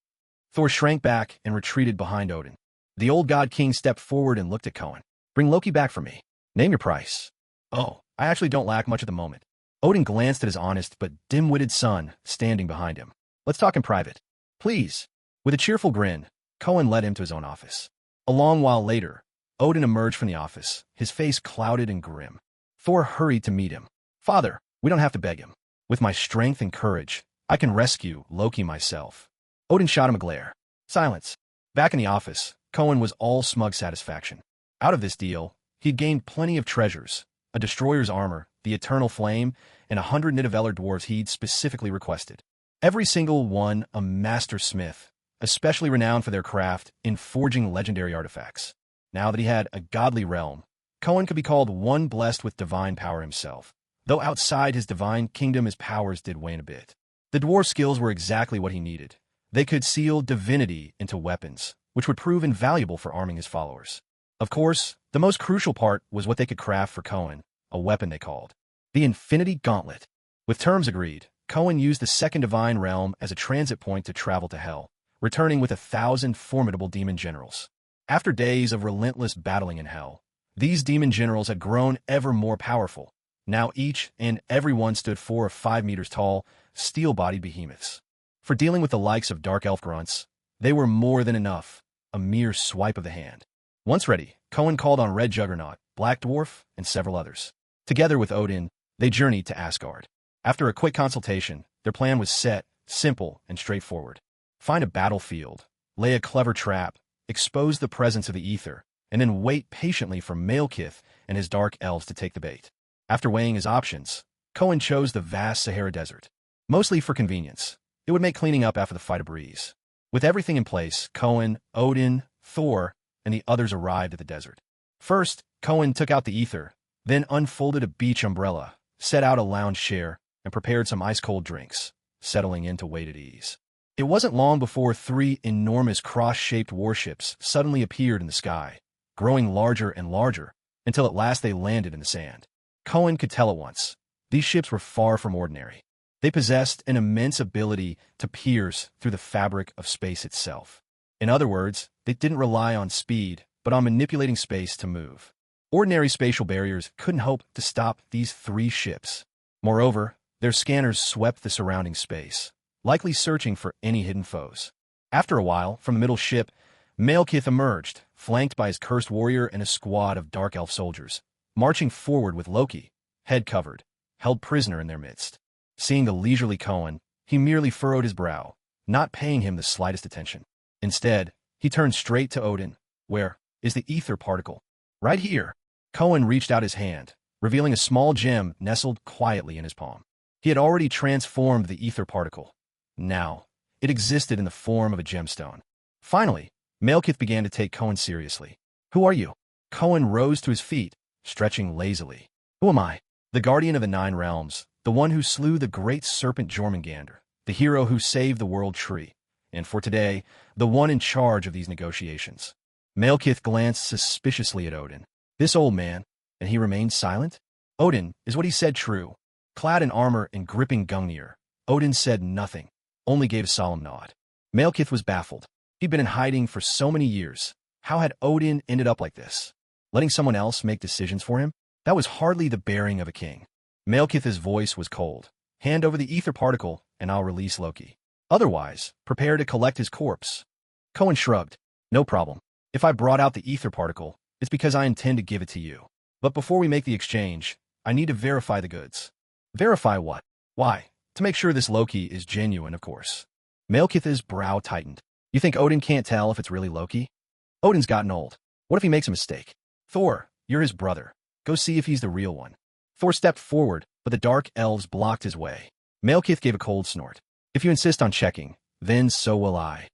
Thor shrank back and retreated behind Odin. The old god king stepped forward and looked at Cohen. "Bring Loki back for me. Name your price." "Oh, I actually don't lack much at the moment." Odin glanced at his honest but dim-witted son standing behind him. "Let's talk in private." "Please." With a cheerful grin, Cohen led him to his own office. A long while later, Odin emerged from the office, his face clouded and grim. Thor hurried to meet him. "Father, we don't have to beg him. With my strength and courage, I can rescue Loki myself." Odin shot him a glare. Silence. Back in the office, Cohen was all smug satisfaction. Out of this deal, he'd gained plenty of treasures, a destroyer's armor, the eternal flame, and 100 Nidavellir dwarves he'd specifically requested. Every single one a master smith, especially renowned for their craft in forging legendary artifacts. Now that he had a godly realm, Cohen could be called one blessed with divine power himself. Though outside his divine kingdom his powers did wane a bit. The dwarf skills were exactly what he needed. They could seal divinity into weapons, which would prove invaluable for arming his followers. Of course, the most crucial part was what they could craft for Cohen, a weapon they called the Infinity Gauntlet. With terms agreed, Cohen used the second divine realm as a transit point to travel to Hell, returning with 1,000 formidable demon generals. After days of relentless battling in Hell, these demon generals had grown ever more powerful. Now each and every one stood 4 or 5 meters tall, steel-bodied behemoths. For dealing with the likes of dark elf grunts, they were more than enough, a mere swipe of the hand. Once ready, Cohen called on Red Juggernaut, Black Dwarf, and several others. Together with Odin, they journeyed to Asgard. After a quick consultation, their plan was set, simple and straightforward. Find a battlefield, lay a clever trap, expose the presence of the ether, and then wait patiently for Malekith and his dark elves to take the bait. After weighing his options, Cohen chose the vast Sahara Desert. Mostly for convenience, it would make cleaning up after the fight a breeze. With everything in place, Cohen, Odin, Thor, and the others arrived at the desert. First, Cohen took out the ether, then unfolded a beach umbrella, set out a lounge chair, and prepared some ice-cold drinks, settling in to wait at ease. It wasn't long before 3 enormous cross-shaped warships suddenly appeared in the sky, growing larger and larger, until at last they landed in the sand. Cohen could tell at once, these ships were far from ordinary. They possessed an immense ability to pierce through the fabric of space itself. In other words, they didn't rely on speed, but on manipulating space to move. Ordinary spatial barriers couldn't hope to stop these 3 ships. Moreover, their scanners swept the surrounding space, likely searching for any hidden foes. After a while, from the middle ship, Malekith emerged, flanked by his cursed warrior and a squad of dark elf soldiers, marching forward with Loki, head covered, held prisoner in their midst. Seeing the leisurely Cohen, he merely furrowed his brow, not paying him the slightest attention. Instead, he turned straight to Odin. Where is the ether particle? Right here. Cohen reached out his hand, revealing a small gem nestled quietly in his palm. He had already transformed the ether particle. Now, it existed in the form of a gemstone. Finally, Malekith began to take Cohen seriously. Who are you? Cohen rose to his feet, stretching lazily. Who am I? The guardian of the 9 realms, the one who slew the great serpent Jormungandr, the hero who saved the world tree, and for today, the one in charge of these negotiations. Malekith glanced suspiciously at Odin. This old man, and he remained silent? Odin, is what he said true? Clad in armor and gripping Gungnir, Odin said nothing, only gave a solemn nod. Malekith was baffled. He'd been in hiding for so many years. How had Odin ended up like this? Letting someone else make decisions for him? That was hardly the bearing of a king. Malekith's voice was cold. Hand over the ether particle, and I'll release Loki. Otherwise, prepare to collect his corpse. Cohen shrugged. No problem. If I brought out the ether particle, it's because I intend to give it to you. But before we make the exchange, I need to verify the goods. Verify what? Why? To make sure this Loki is genuine, of course. Malekith's brow tightened. You think Odin can't tell if it's really Loki? Odin's gotten old. What if he makes a mistake? Thor, you're his brother. Go see if he's the real one. Thor stepped forward, but the dark elves blocked his way. Malekith gave a cold snort. If you insist on checking, then so will I.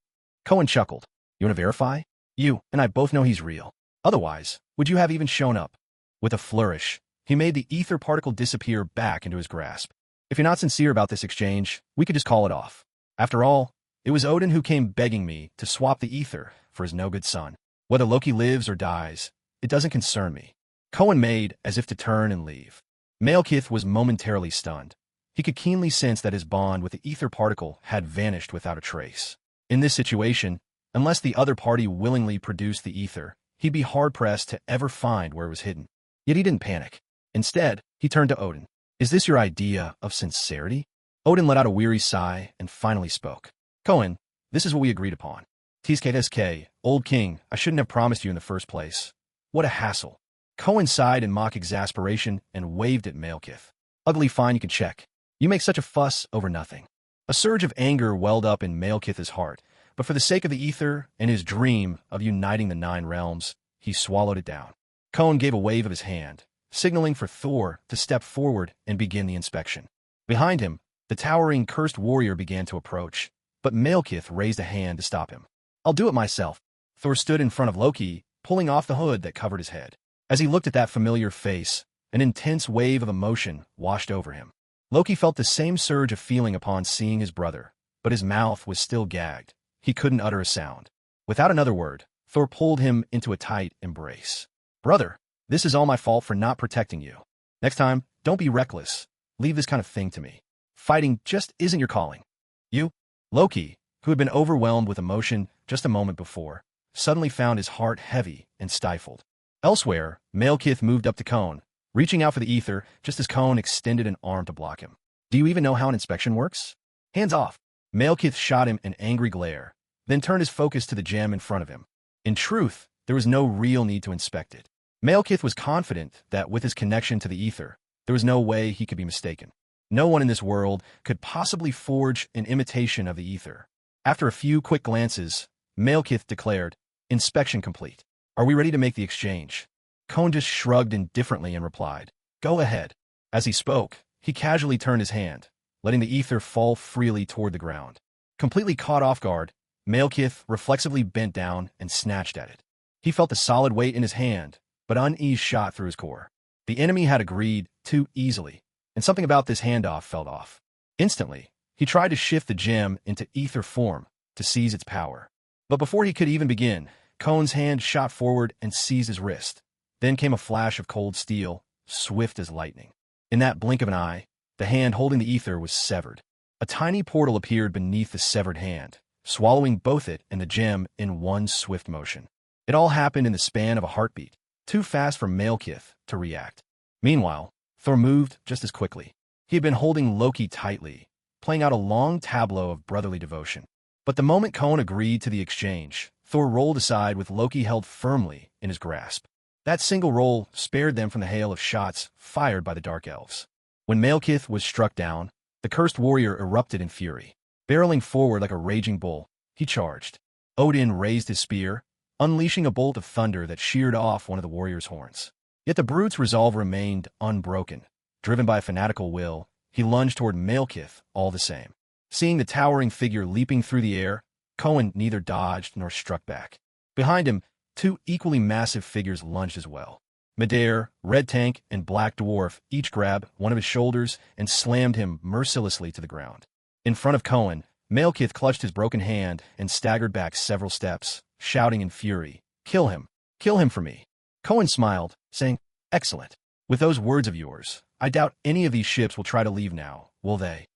Cohen chuckled. You want to verify? You and I both know he's real. Otherwise, would you have even shown up? With a flourish, he made the ether particle disappear back into his grasp. If you're not sincere about this exchange, we could just call it off. After all, it was Odin who came begging me to swap the ether for his no-good son. Whether Loki lives or dies, it doesn't concern me. Cohen made as if to turn and leave. Malekith was momentarily stunned. He could keenly sense that his bond with the ether particle had vanished without a trace. In this situation, unless the other party willingly produced the ether, he'd be hard-pressed to ever find where it was hidden. Yet he didn't panic. Instead, he turned to Odin. Is this your idea of sincerity? Odin let out a weary sigh and finally spoke. Cohen, this is what we agreed upon. TSK, old king, I shouldn't have promised you in the first place. What a hassle. Cohen sighed in mock exasperation and waved at Malekith. Ugly fine, you can check. You make such a fuss over nothing. A surge of anger welled up in Malekith's heart, but for the sake of the ether and his dream of uniting the 9 realms, he swallowed it down. Cohen gave a wave of his hand, signaling for Thor to step forward and begin the inspection. Behind him, the towering cursed warrior began to approach, but Malekith raised a hand to stop him. I'll do it myself. Thor stood in front of Loki, pulling off the hood that covered his head. As he looked at that familiar face, an intense wave of emotion washed over him. Loki felt the same surge of feeling upon seeing his brother, but his mouth was still gagged. He couldn't utter a sound. Without another word, Thor pulled him into a tight embrace. Brother, this is all my fault for not protecting you. Next time, don't be reckless. Leave this kind of thing to me. Fighting just isn't your calling. You? Loki, who had been overwhelmed with emotion just a moment before, suddenly found his heart heavy and stifled. Elsewhere, Malekith moved up to Cohen, reaching out for the ether just as Cohen extended an arm to block him. Do you even know how an inspection works? Hands off. Malekith shot him an angry glare, then turned his focus to the gem in front of him. In truth, there was no real need to inspect it. Malekith was confident that with his connection to the ether, there was no way he could be mistaken. No one in this world could possibly forge an imitation of the ether. After a few quick glances, Malekith declared, Inspection complete. Are we ready to make the exchange? Cohen just shrugged indifferently and replied, "Go ahead." As he spoke, he casually turned his hand, letting the ether fall freely toward the ground. Completely caught off guard, Malekith reflexively bent down and snatched at it. He felt the solid weight in his hand, but unease shot through his core. The enemy had agreed too easily, and something about this handoff felt off. Instantly, he tried to shift the gem into ether form to seize its power. But before he could even begin, Cohen's hand shot forward and seized his wrist. Then came a flash of cold steel, swift as lightning. In that blink of an eye, the hand holding the ether was severed. A tiny portal appeared beneath the severed hand, swallowing both it and the gem in one swift motion. It all happened in the span of a heartbeat, too fast for Malekith to react. Meanwhile, Thor moved just as quickly. He had been holding Loki tightly, playing out a long tableau of brotherly devotion. But the moment Cohen agreed to the exchange, Thor rolled aside with Loki held firmly in his grasp. That single roll spared them from the hail of shots fired by the Dark Elves. When Malekith was struck down, the cursed warrior erupted in fury. Barreling forward like a raging bull, he charged. Odin raised his spear, unleashing a bolt of thunder that sheared off one of the warrior's horns. Yet the brute's resolve remained unbroken. Driven by a fanatical will, he lunged toward Malekith all the same. Seeing the towering figure leaping through the air, Cohen neither dodged nor struck back. Behind him, two equally massive figures lunged as well. Medare, Red Tank, and Black Dwarf each grabbed one of his shoulders and slammed him mercilessly to the ground. In front of Cohen, Malekith clutched his broken hand and staggered back several steps, shouting in fury, "Kill him! Kill him for me!" Cohen smiled, saying, "Excellent. With those words of yours, I doubt any of these ships will try to leave now, will they?"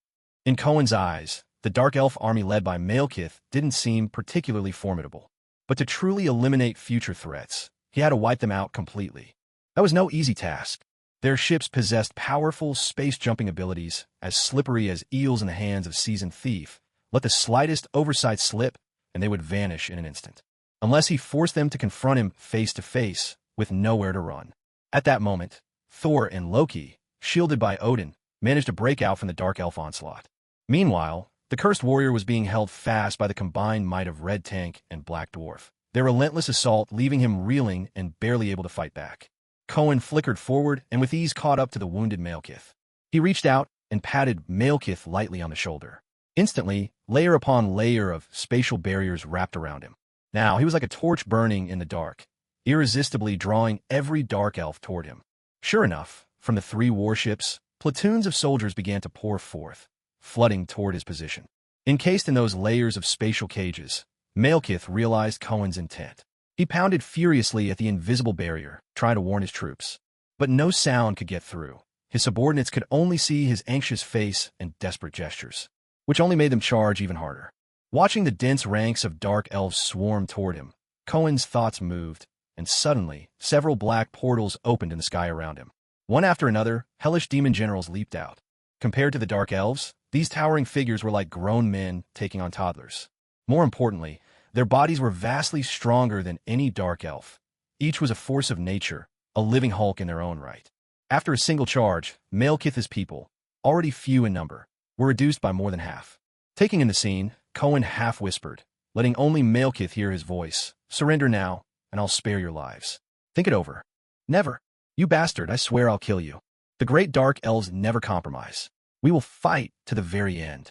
In Cohen's eyes, the Dark Elf army led by Malekith didn't seem particularly formidable. But to truly eliminate future threats, he had to wipe them out completely. That was no easy task. Their ships possessed powerful space-jumping abilities, as slippery as eels in the hands of seasoned thief. Let the slightest oversight slip, and they would vanish in an instant. Unless he forced them to confront him face to face, with nowhere to run. At that moment, Thor and Loki, shielded by Odin, managed to break out from the Dark Elf onslaught. Meanwhile, the cursed warrior was being held fast by the combined might of Red Tank and Black Dwarf, their relentless assault leaving him reeling and barely able to fight back. Cohen flickered forward and with ease caught up to the wounded Malekith. He reached out and patted Malekith lightly on the shoulder. Instantly, layer upon layer of spatial barriers wrapped around him. Now he was like a torch burning in the dark, irresistibly drawing every Dark Elf toward him. Sure enough, from the three warships, platoons of soldiers began to pour forth, flooding toward his position. Encased in those layers of spatial cages, Malekith realized Cohen's intent. He pounded furiously at the invisible barrier, trying to warn his troops. But no sound could get through. His subordinates could only see his anxious face and desperate gestures, which only made them charge even harder. Watching the dense ranks of Dark Elves swarm toward him, Cohen's thoughts moved, and suddenly, several black portals opened in the sky around him. One after another, hellish demon generals leaped out. Compared to the Dark Elves, these towering figures were like grown men taking on toddlers. More importantly, their bodies were vastly stronger than any Dark Elf. Each was a force of nature, a living hulk in their own right. After a single charge, Malekith's people, already few in number, were reduced by more than half. Taking in the scene, Cohen half-whispered, letting only Malekith hear his voice, "Surrender now, and I'll spare your lives. Think it over." "Never. You bastard, I swear I'll kill you. The great Dark Elves never compromise. We will fight to the very end."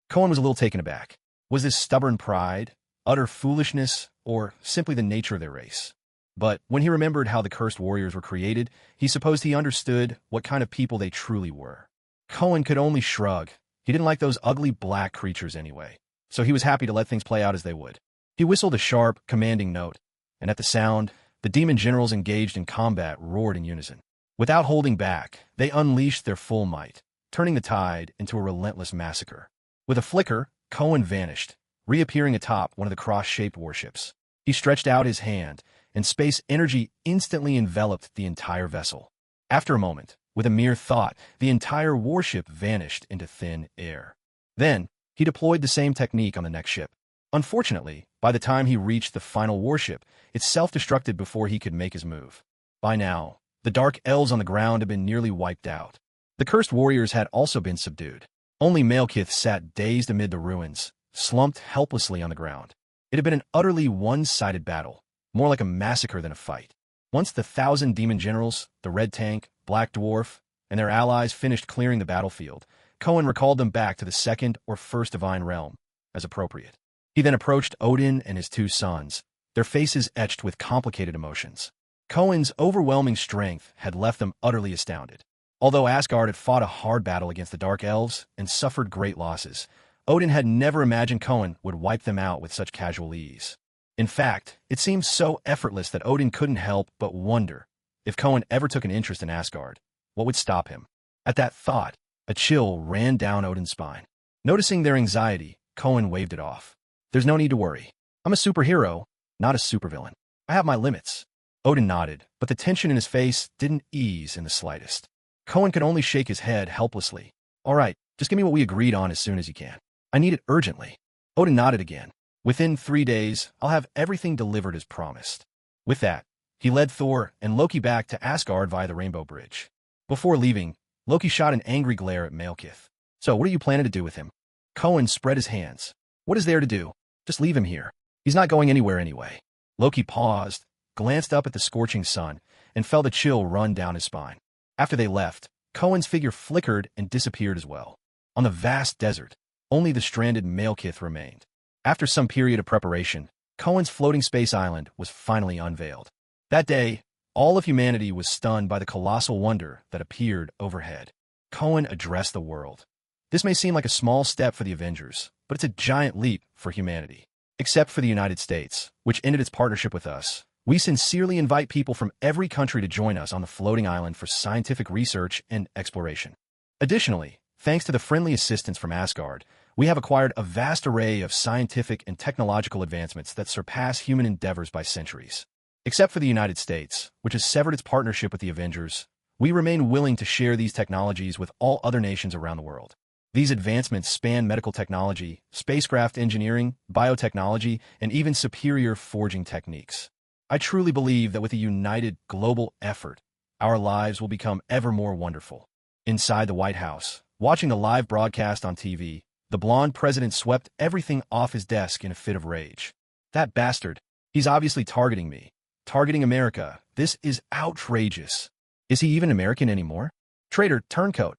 Cohen was a little taken aback. Was this stubborn pride, utter foolishness, or simply the nature of their race? But when he remembered how the cursed warriors were created, he supposed he understood what kind of people they truly were. Cohen could only shrug. He didn't like those ugly black creatures anyway, so he was happy to let things play out as they would. He whistled a sharp, commanding note, and at the sound, the demon generals engaged in combat roared in unison. Without holding back, they unleashed their full might, turning the tide into a relentless massacre. With a flicker, Cohen vanished, reappearing atop one of the cross-shaped warships. He stretched out his hand, and space energy instantly enveloped the entire vessel. After a moment, with a mere thought, the entire warship vanished into thin air. Then, he deployed the same technique on the next ship. Unfortunately, by the time he reached the final warship, it self-destructed before he could make his move. By now, the Dark Elves on the ground had been nearly wiped out. The cursed warriors had also been subdued. Only Malekith sat dazed amid the ruins, slumped helplessly on the ground. It had been an utterly one-sided battle, more like a massacre than a fight. Once the 1,000 demon generals, the Red Tank, Black Dwarf, and their allies finished clearing the battlefield, Cohen recalled them back to the second or first divine realm, as appropriate. He then approached Odin and his two sons, their faces etched with complicated emotions. Cohen's overwhelming strength had left them utterly astounded. Although Asgard had fought a hard battle against the Dark Elves and suffered great losses, Odin had never imagined Cohen would wipe them out with such casual ease. In fact, it seemed so effortless that Odin couldn't help but wonder if Cohen ever took an interest in Asgard, what would stop him? At that thought, a chill ran down Odin's spine. Noticing their anxiety, Cohen waved it off. There's no need to worry. I'm a superhero, not a supervillain. I have my limits. Odin nodded, but the tension in his face didn't ease in the slightest. Cohen could only shake his head helplessly. All right, just give me what we agreed on as soon as you can. I need it urgently. Odin nodded again. Within 3 days, I'll have everything delivered as promised. With that, he led Thor and Loki back to Asgard via the Rainbow Bridge. Before leaving, Loki shot an angry glare at Malekith. So what are you planning to do with him? Cohen spread his hands. What is there to do? Just leave him here. He's not going anywhere anyway. Loki paused, glanced up at the scorching sun, and felt a chill run down his spine. After they left, Cohen's figure flickered and disappeared as well. On the vast desert, only the stranded Malekith remained. After some period of preparation, Cohen's floating space island was finally unveiled. That day, all of humanity was stunned by the colossal wonder that appeared overhead. Cohen addressed the world. This may seem like a small step for the Avengers, but it's a giant leap for humanity. Except for the United States, which ended its partnership with us, we sincerely invite people from every country to join us on the floating island for scientific research and exploration. Additionally, thanks to the friendly assistance from Asgard, we have acquired a vast array of scientific and technological advancements that surpass human endeavors by centuries. Except for the United States, which has severed its partnership with the Avengers, we remain willing to share these technologies with all other nations around the world. These advancements span medical technology, spacecraft engineering, biotechnology, and even superior forging techniques. I truly believe that with a united global effort, our lives will become ever more wonderful. Inside the White House, watching the live broadcast on TV, the blonde president swept everything off his desk in a fit of rage. That bastard, he's obviously targeting me. Targeting America. This is outrageous. Is he even American anymore? Traitor, turncoat.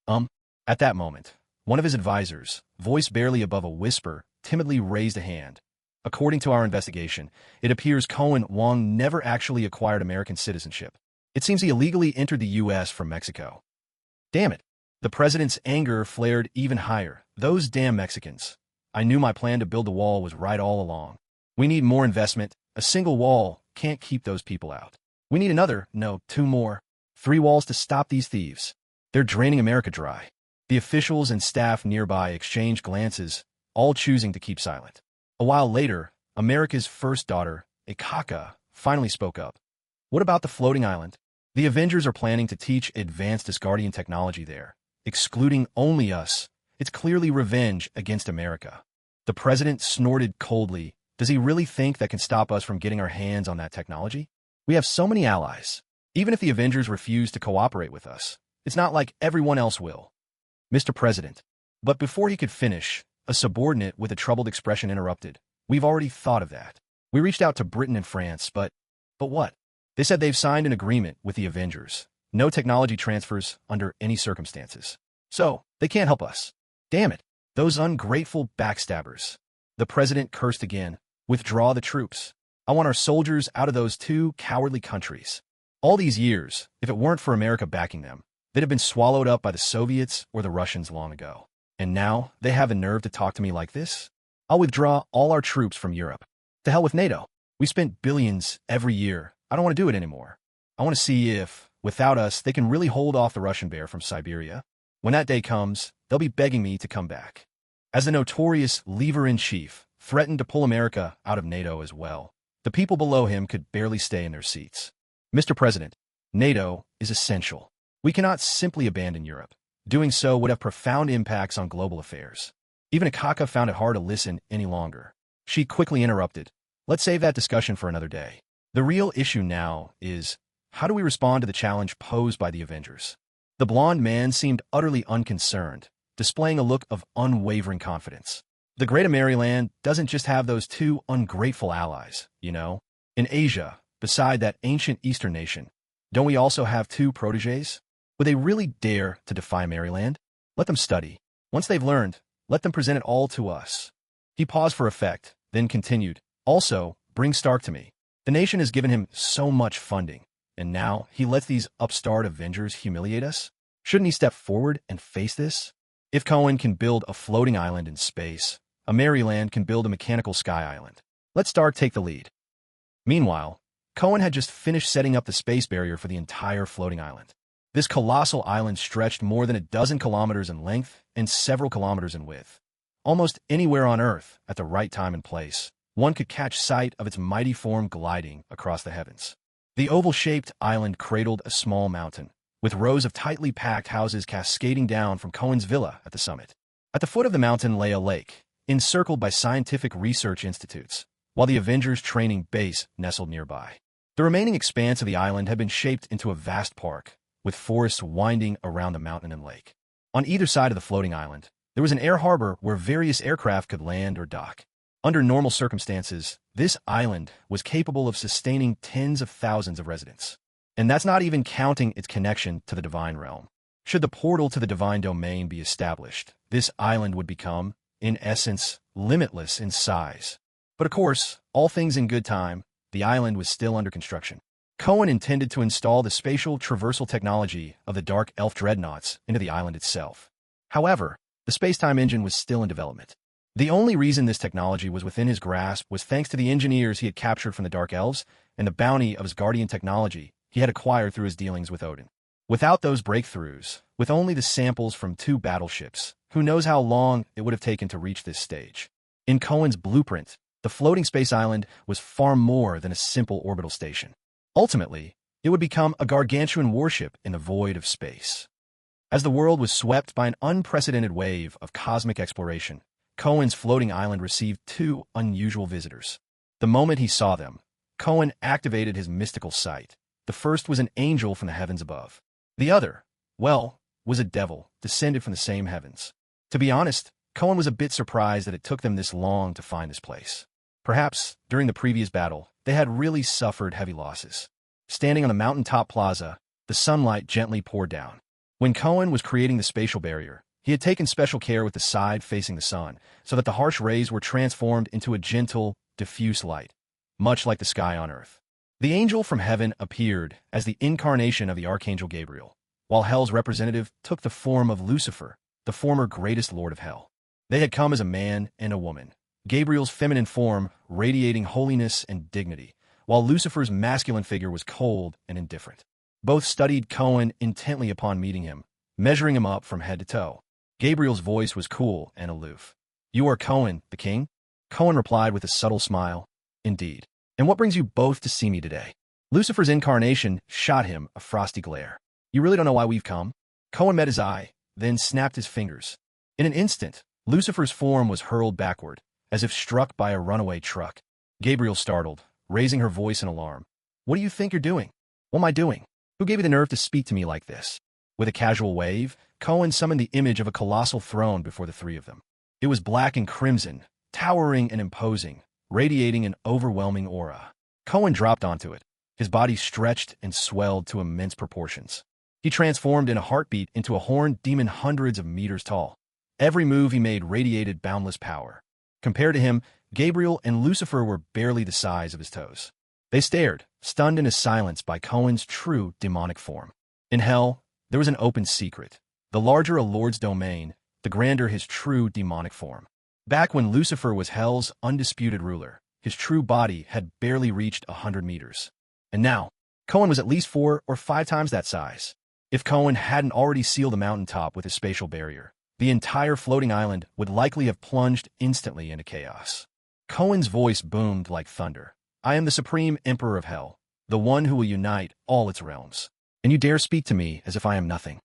At that moment, one of his advisors, voice barely above a whisper, timidly raised a hand. According to our investigation, it appears Cohen Wong never actually acquired American citizenship. It seems he illegally entered the U.S. from Mexico. Damn it. The president's anger flared even higher. Those damn Mexicans. I knew my plan to build the wall was right all along. We need more investment. A single wall can't keep those people out. We need another, no, 2 more. 3 walls to stop these thieves. They're draining America dry. The officials and staff nearby exchanged glances, all choosing to keep silent. A while later, America's first daughter, Ikaka, finally spoke up. What about the floating island? The Avengers are planning to teach advanced Asgardian technology there, excluding only us. It's clearly revenge against America. The president snorted coldly. Does he really think that can stop us from getting our hands on that technology? We have so many allies. Even if the Avengers refuse to cooperate with us, it's not like everyone else will. Mr. President. But before he could finish, a subordinate with a troubled expression interrupted. We've already thought of that. We reached out to Britain and France, but what? They said they've signed an agreement with the Avengers. No technology transfers under any circumstances. So, they can't help us. Damn it. Those ungrateful backstabbers. The president cursed again. Withdraw the troops. I want our soldiers out of those 2 cowardly countries. All these years, if it weren't for America backing them, they'd have been swallowed up by the Soviets or the Russians long ago. And now, they have the nerve to talk to me like this? I'll withdraw all our troops from Europe. To hell with NATO. We spent billions every year. I don't want to do it anymore. I want to see if, without us, they can really hold off the Russian bear from Siberia. When that day comes, they'll be begging me to come back. As the notorious leader-in-chief threatened to pull America out of NATO as well, the people below him could barely stay in their seats. Mr. President, NATO is essential. We cannot simply abandon Europe. Doing so would have profound impacts on global affairs. Even Akaka found it hard to listen any longer. She quickly interrupted. Let's save that discussion for another day. The real issue now is, how do we respond to the challenge posed by the Avengers? The blonde man seemed utterly unconcerned, displaying a look of unwavering confidence. The Great Maryland doesn't just have those 2 ungrateful allies, you know. In Asia, beside that ancient Eastern nation, don't we also have two protégés? Would they really dare to defy Maryland? Let them study. Once they've learned, let them present it all to us. He paused for effect, then continued, also, bring Stark to me. The nation has given him so much funding, and now he lets these upstart Avengers humiliate us? Shouldn't he step forward and face this? If Cohen can build a floating island in space, a Maryland can build a mechanical sky island. Let Stark take the lead. Meanwhile, Cohen had just finished setting up the space barrier for the entire floating island. This colossal island stretched more than a dozen kilometers in length and several kilometers in width. Almost anywhere on Earth, at the right time and place, one could catch sight of its mighty form gliding across the heavens. The oval-shaped island cradled a small mountain, with rows of tightly packed houses cascading down from Cohen's villa at the summit. At the foot of the mountain lay a lake, encircled by scientific research institutes, while the Avengers' training base nestled nearby. The remaining expanse of the island had been shaped into a vast park, with forests winding around the mountain and lake. On either side of the floating island, there was an air harbor where various aircraft could land or dock. Under normal circumstances, this island was capable of sustaining tens of thousands of residents. And that's not even counting its connection to the divine realm. Should the portal to the divine domain be established, this island would become, in essence, limitless in size. But of course, all things in good time, the island was still under construction. Cohen intended to install the spatial traversal technology of the Dark Elf dreadnoughts into the island itself. However, the space-time engine was still in development. The only reason this technology was within his grasp was thanks to the engineers he had captured from the Dark Elves and the bounty of his Guardian technology he had acquired through his dealings with Odin. Without those breakthroughs, with only the samples from 2 battleships, who knows how long it would have taken to reach this stage. In Cohen's blueprint, the floating space island was far more than a simple orbital station. Ultimately, it would become a gargantuan warship in the void of space. As the world was swept by an unprecedented wave of cosmic exploration, Cohen's floating island received 2 unusual visitors. The moment he saw them, Cohen activated his mystical sight. The first was an angel from the heavens above. The other, well, was a devil, descended from the same heavens. To be honest, Cohen was a bit surprised that it took them this long to find this place. Perhaps, during the previous battle, they had really suffered heavy losses. Standing on the mountaintop plaza, the sunlight gently poured down. When Cohen was creating the spatial barrier, he had taken special care with the side facing the sun, so that the harsh rays were transformed into a gentle, diffuse light, much like the sky on Earth. The angel from heaven appeared as the incarnation of the Archangel Gabriel, while Hell's representative took the form of Lucifer, the former greatest lord of Hell. They had come as a man and a woman, Gabriel's feminine form radiating holiness and dignity, while Lucifer's masculine figure was cold and indifferent. Both studied Cohen intently upon meeting him, measuring him up from head to toe. Gabriel's voice was cool and aloof. "You are Cohen, the king?" Cohen replied with a subtle smile. "Indeed. And what brings you both to see me today?" Lucifer's incarnation shot him a frosty glare. "You really don't know why we've come?" Cohen met his eye, then snapped his fingers. In an instant, Lucifer's form was hurled backward, as if struck by a runaway truck. Gabriel startled, raising her voice in alarm. "What do you think you're doing?" "What am I doing? Who gave you the nerve to speak to me like this?" With a casual wave, Cohen summoned the image of a colossal throne before the 3 of them. It was black and crimson, towering and imposing, radiating an overwhelming aura. Cohen dropped onto it. His body stretched and swelled to immense proportions. He transformed in a heartbeat into a horned demon hundreds of meters tall. Every move he made radiated boundless power. Compared to him, Gabriel and Lucifer were barely the size of his toes. They stared, stunned into silence by Cohen's true demonic form. In Hell, there was an open secret. The larger a lord's domain, the grander his true demonic form. Back when Lucifer was Hell's undisputed ruler, his true body had barely reached 100 meters. And now, Cohen was at least 4 or 5 times that size. If Cohen hadn't already sealed the mountaintop with his spatial barrier, the entire floating island would likely have plunged instantly into chaos. Cohen's voice boomed like thunder. "I am the supreme emperor of Hell, the one who will unite all its realms. And you dare speak to me as if I am nothing."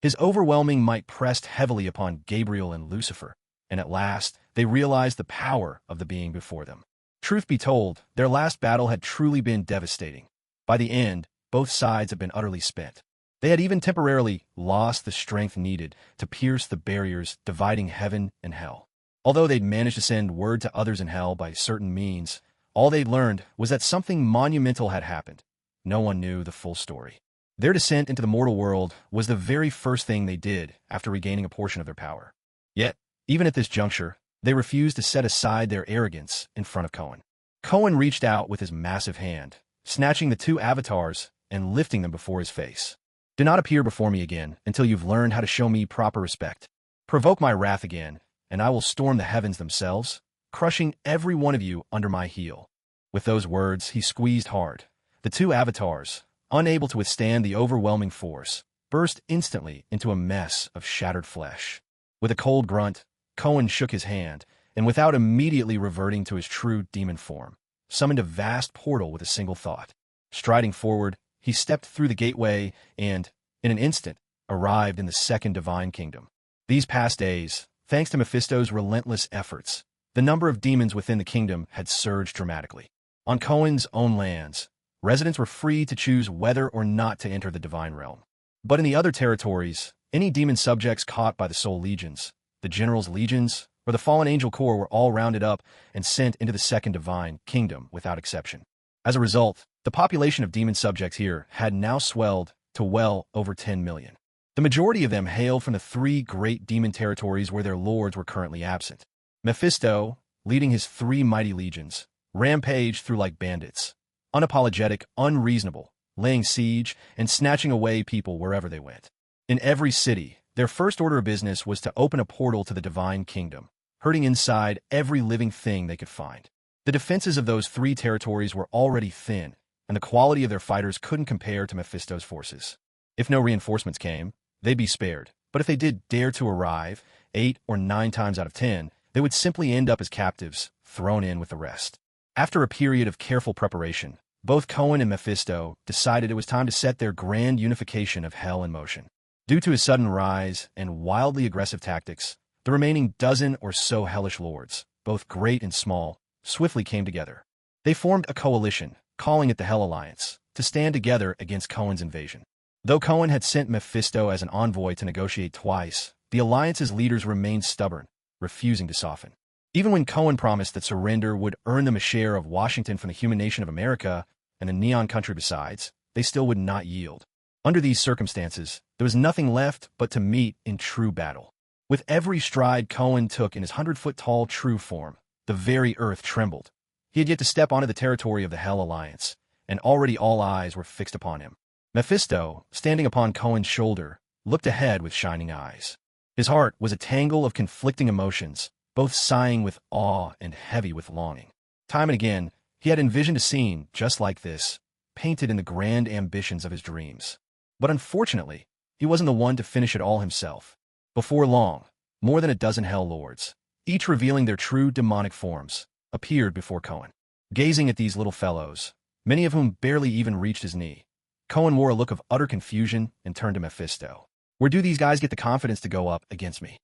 His overwhelming might pressed heavily upon Gabriel and Lucifer, and at last, they realized the power of the being before them. Truth be told, their last battle had truly been devastating. By the end, both sides had been utterly spent. They had even temporarily lost the strength needed to pierce the barriers dividing heaven and hell. Although they'd managed to send word to others in Hell by certain means, All they'd learned was that something monumental had happened. No one knew the full story. Their descent into the mortal world was the very first thing they did after regaining a portion of their power. Yet, even at this juncture, they refused to set aside their arrogance in front of Koan. Koan reached out with his massive hand, snatching the two avatars and lifting them before his face. Do not appear before me again until you've learned how to show me proper respect. Provoke my wrath again, and I will storm the heavens themselves, crushing every one of you under my heel. With those words, he squeezed hard. The two avatars, unable to withstand the overwhelming force, burst instantly into a mess of shattered flesh. With a cold grunt, Koan shook his hand, and without immediately reverting to his true demon form, summoned a vast portal with a single thought. Striding forward, he stepped through the gateway and, in an instant, arrived in the second divine kingdom. These past days, thanks to Mephisto's relentless efforts, the number of demons within the kingdom had surged dramatically. On Koan's own lands, residents were free to choose whether or not to enter the divine realm. But in the other territories, any demon subjects caught by the Soul Legions, the General's Legions, or the Fallen Angel Corps were all rounded up and sent into the second divine kingdom without exception. As a result, the population of demon subjects here had now swelled to well over 10 million. The majority of them hailed from the three great demon territories where their lords were currently absent. Mephisto, leading his three mighty legions, rampaged through like bandits, unapologetic, unreasonable, laying siege and snatching away people wherever they went. In every city, their first order of business was to open a portal to the divine kingdom, herding inside every living thing they could find. The defenses of those three territories were already thin, and the quality of their fighters couldn't compare to Mephisto's forces. If no reinforcements came, they'd be spared, but if they did dare to arrive, 8 or 9 times out of 10, they would simply end up as captives, thrown in with the rest. After a period of careful preparation, both Koan and Mephisto decided it was time to set their grand unification of hell in motion. Due to his sudden rise and wildly aggressive tactics, the remaining dozen or so hellish lords, both great and small, swiftly came together. They formed a coalition, calling it the Hell Alliance, to stand together against Koan's invasion. Though Koan had sent Mephisto as an envoy to negotiate twice, the alliance's leaders remained stubborn, refusing to soften. Even when Koan promised that surrender would earn them a share of Washington from the human nation of America and the neon country besides, they still would not yield. Under these circumstances, there was nothing left but to meet in true battle. With every stride Koan took in his 100-foot-tall true form, the very earth trembled. He had yet to step onto the territory of the Hell Alliance, and already all eyes were fixed upon him. Mephisto, standing upon Koan's shoulder, looked ahead with shining eyes. His heart was a tangle of conflicting emotions, both sighing with awe and heavy with longing. Time and again, he had envisioned a scene just like this, painted in the grand ambitions of his dreams. But unfortunately, he wasn't the one to finish it all himself. Before long, more than a dozen Hell Lords, each revealing their true demonic forms, appeared before Koan. Gazing at these little fellows, many of whom barely even reached his knee, Koan wore a look of utter confusion and turned to Mephisto. Where do these guys get the confidence to go up against me?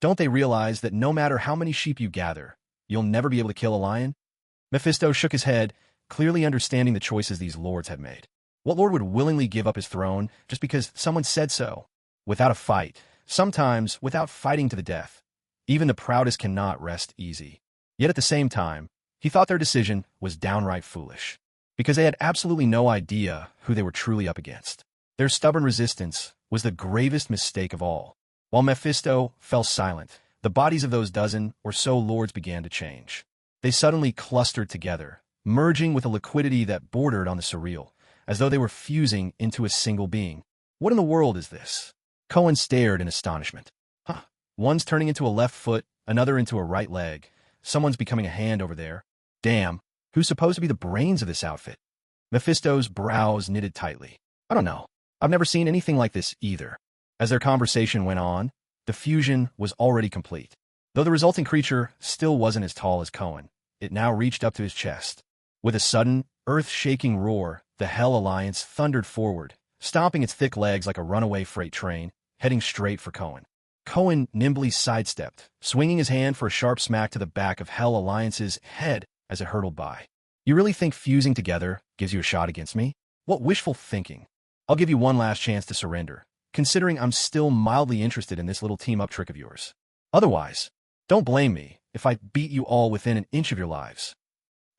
Don't they realize that no matter how many sheep you gather, you'll never be able to kill a lion? Mephisto shook his head, clearly understanding the choices these lords had made. What lord would willingly give up his throne just because someone said so? Without a fight, sometimes without fighting to the death, even the proudest cannot rest easy. Yet at the same time, he thought their decision was downright foolish, because they had absolutely no idea who they were truly up against. Their stubborn resistance was the gravest mistake of all. While Mephisto fell silent, the bodies of those dozen or so lords began to change. They suddenly clustered together, merging with a liquidity that bordered on the surreal, as though they were fusing into a single being. What in the world is this? Koan stared in astonishment. One's turning into a left foot, another into a right leg. Someone's becoming a hand over there. Damn, who's supposed to be the brains of this outfit? Mephisto's brows knitted tightly. I don't know. I've never seen anything like this either. As their conversation went on, the fusion was already complete. Though the resulting creature still wasn't as tall as Koan, it now reached up to his chest. With a sudden, earth-shaking roar, the Hell Alliance thundered forward, stomping its thick legs like a runaway freight train, heading straight for Koan. Koan nimbly sidestepped, swinging his hand for a sharp smack to the back of Hell Alliance's head as it hurtled by. You really think fusing together gives you a shot against me? What wishful thinking. I'll give you one last chance to surrender, considering I'm still mildly interested in this little team-up trick of yours. Otherwise, don't blame me if I beat you all within an inch of your lives.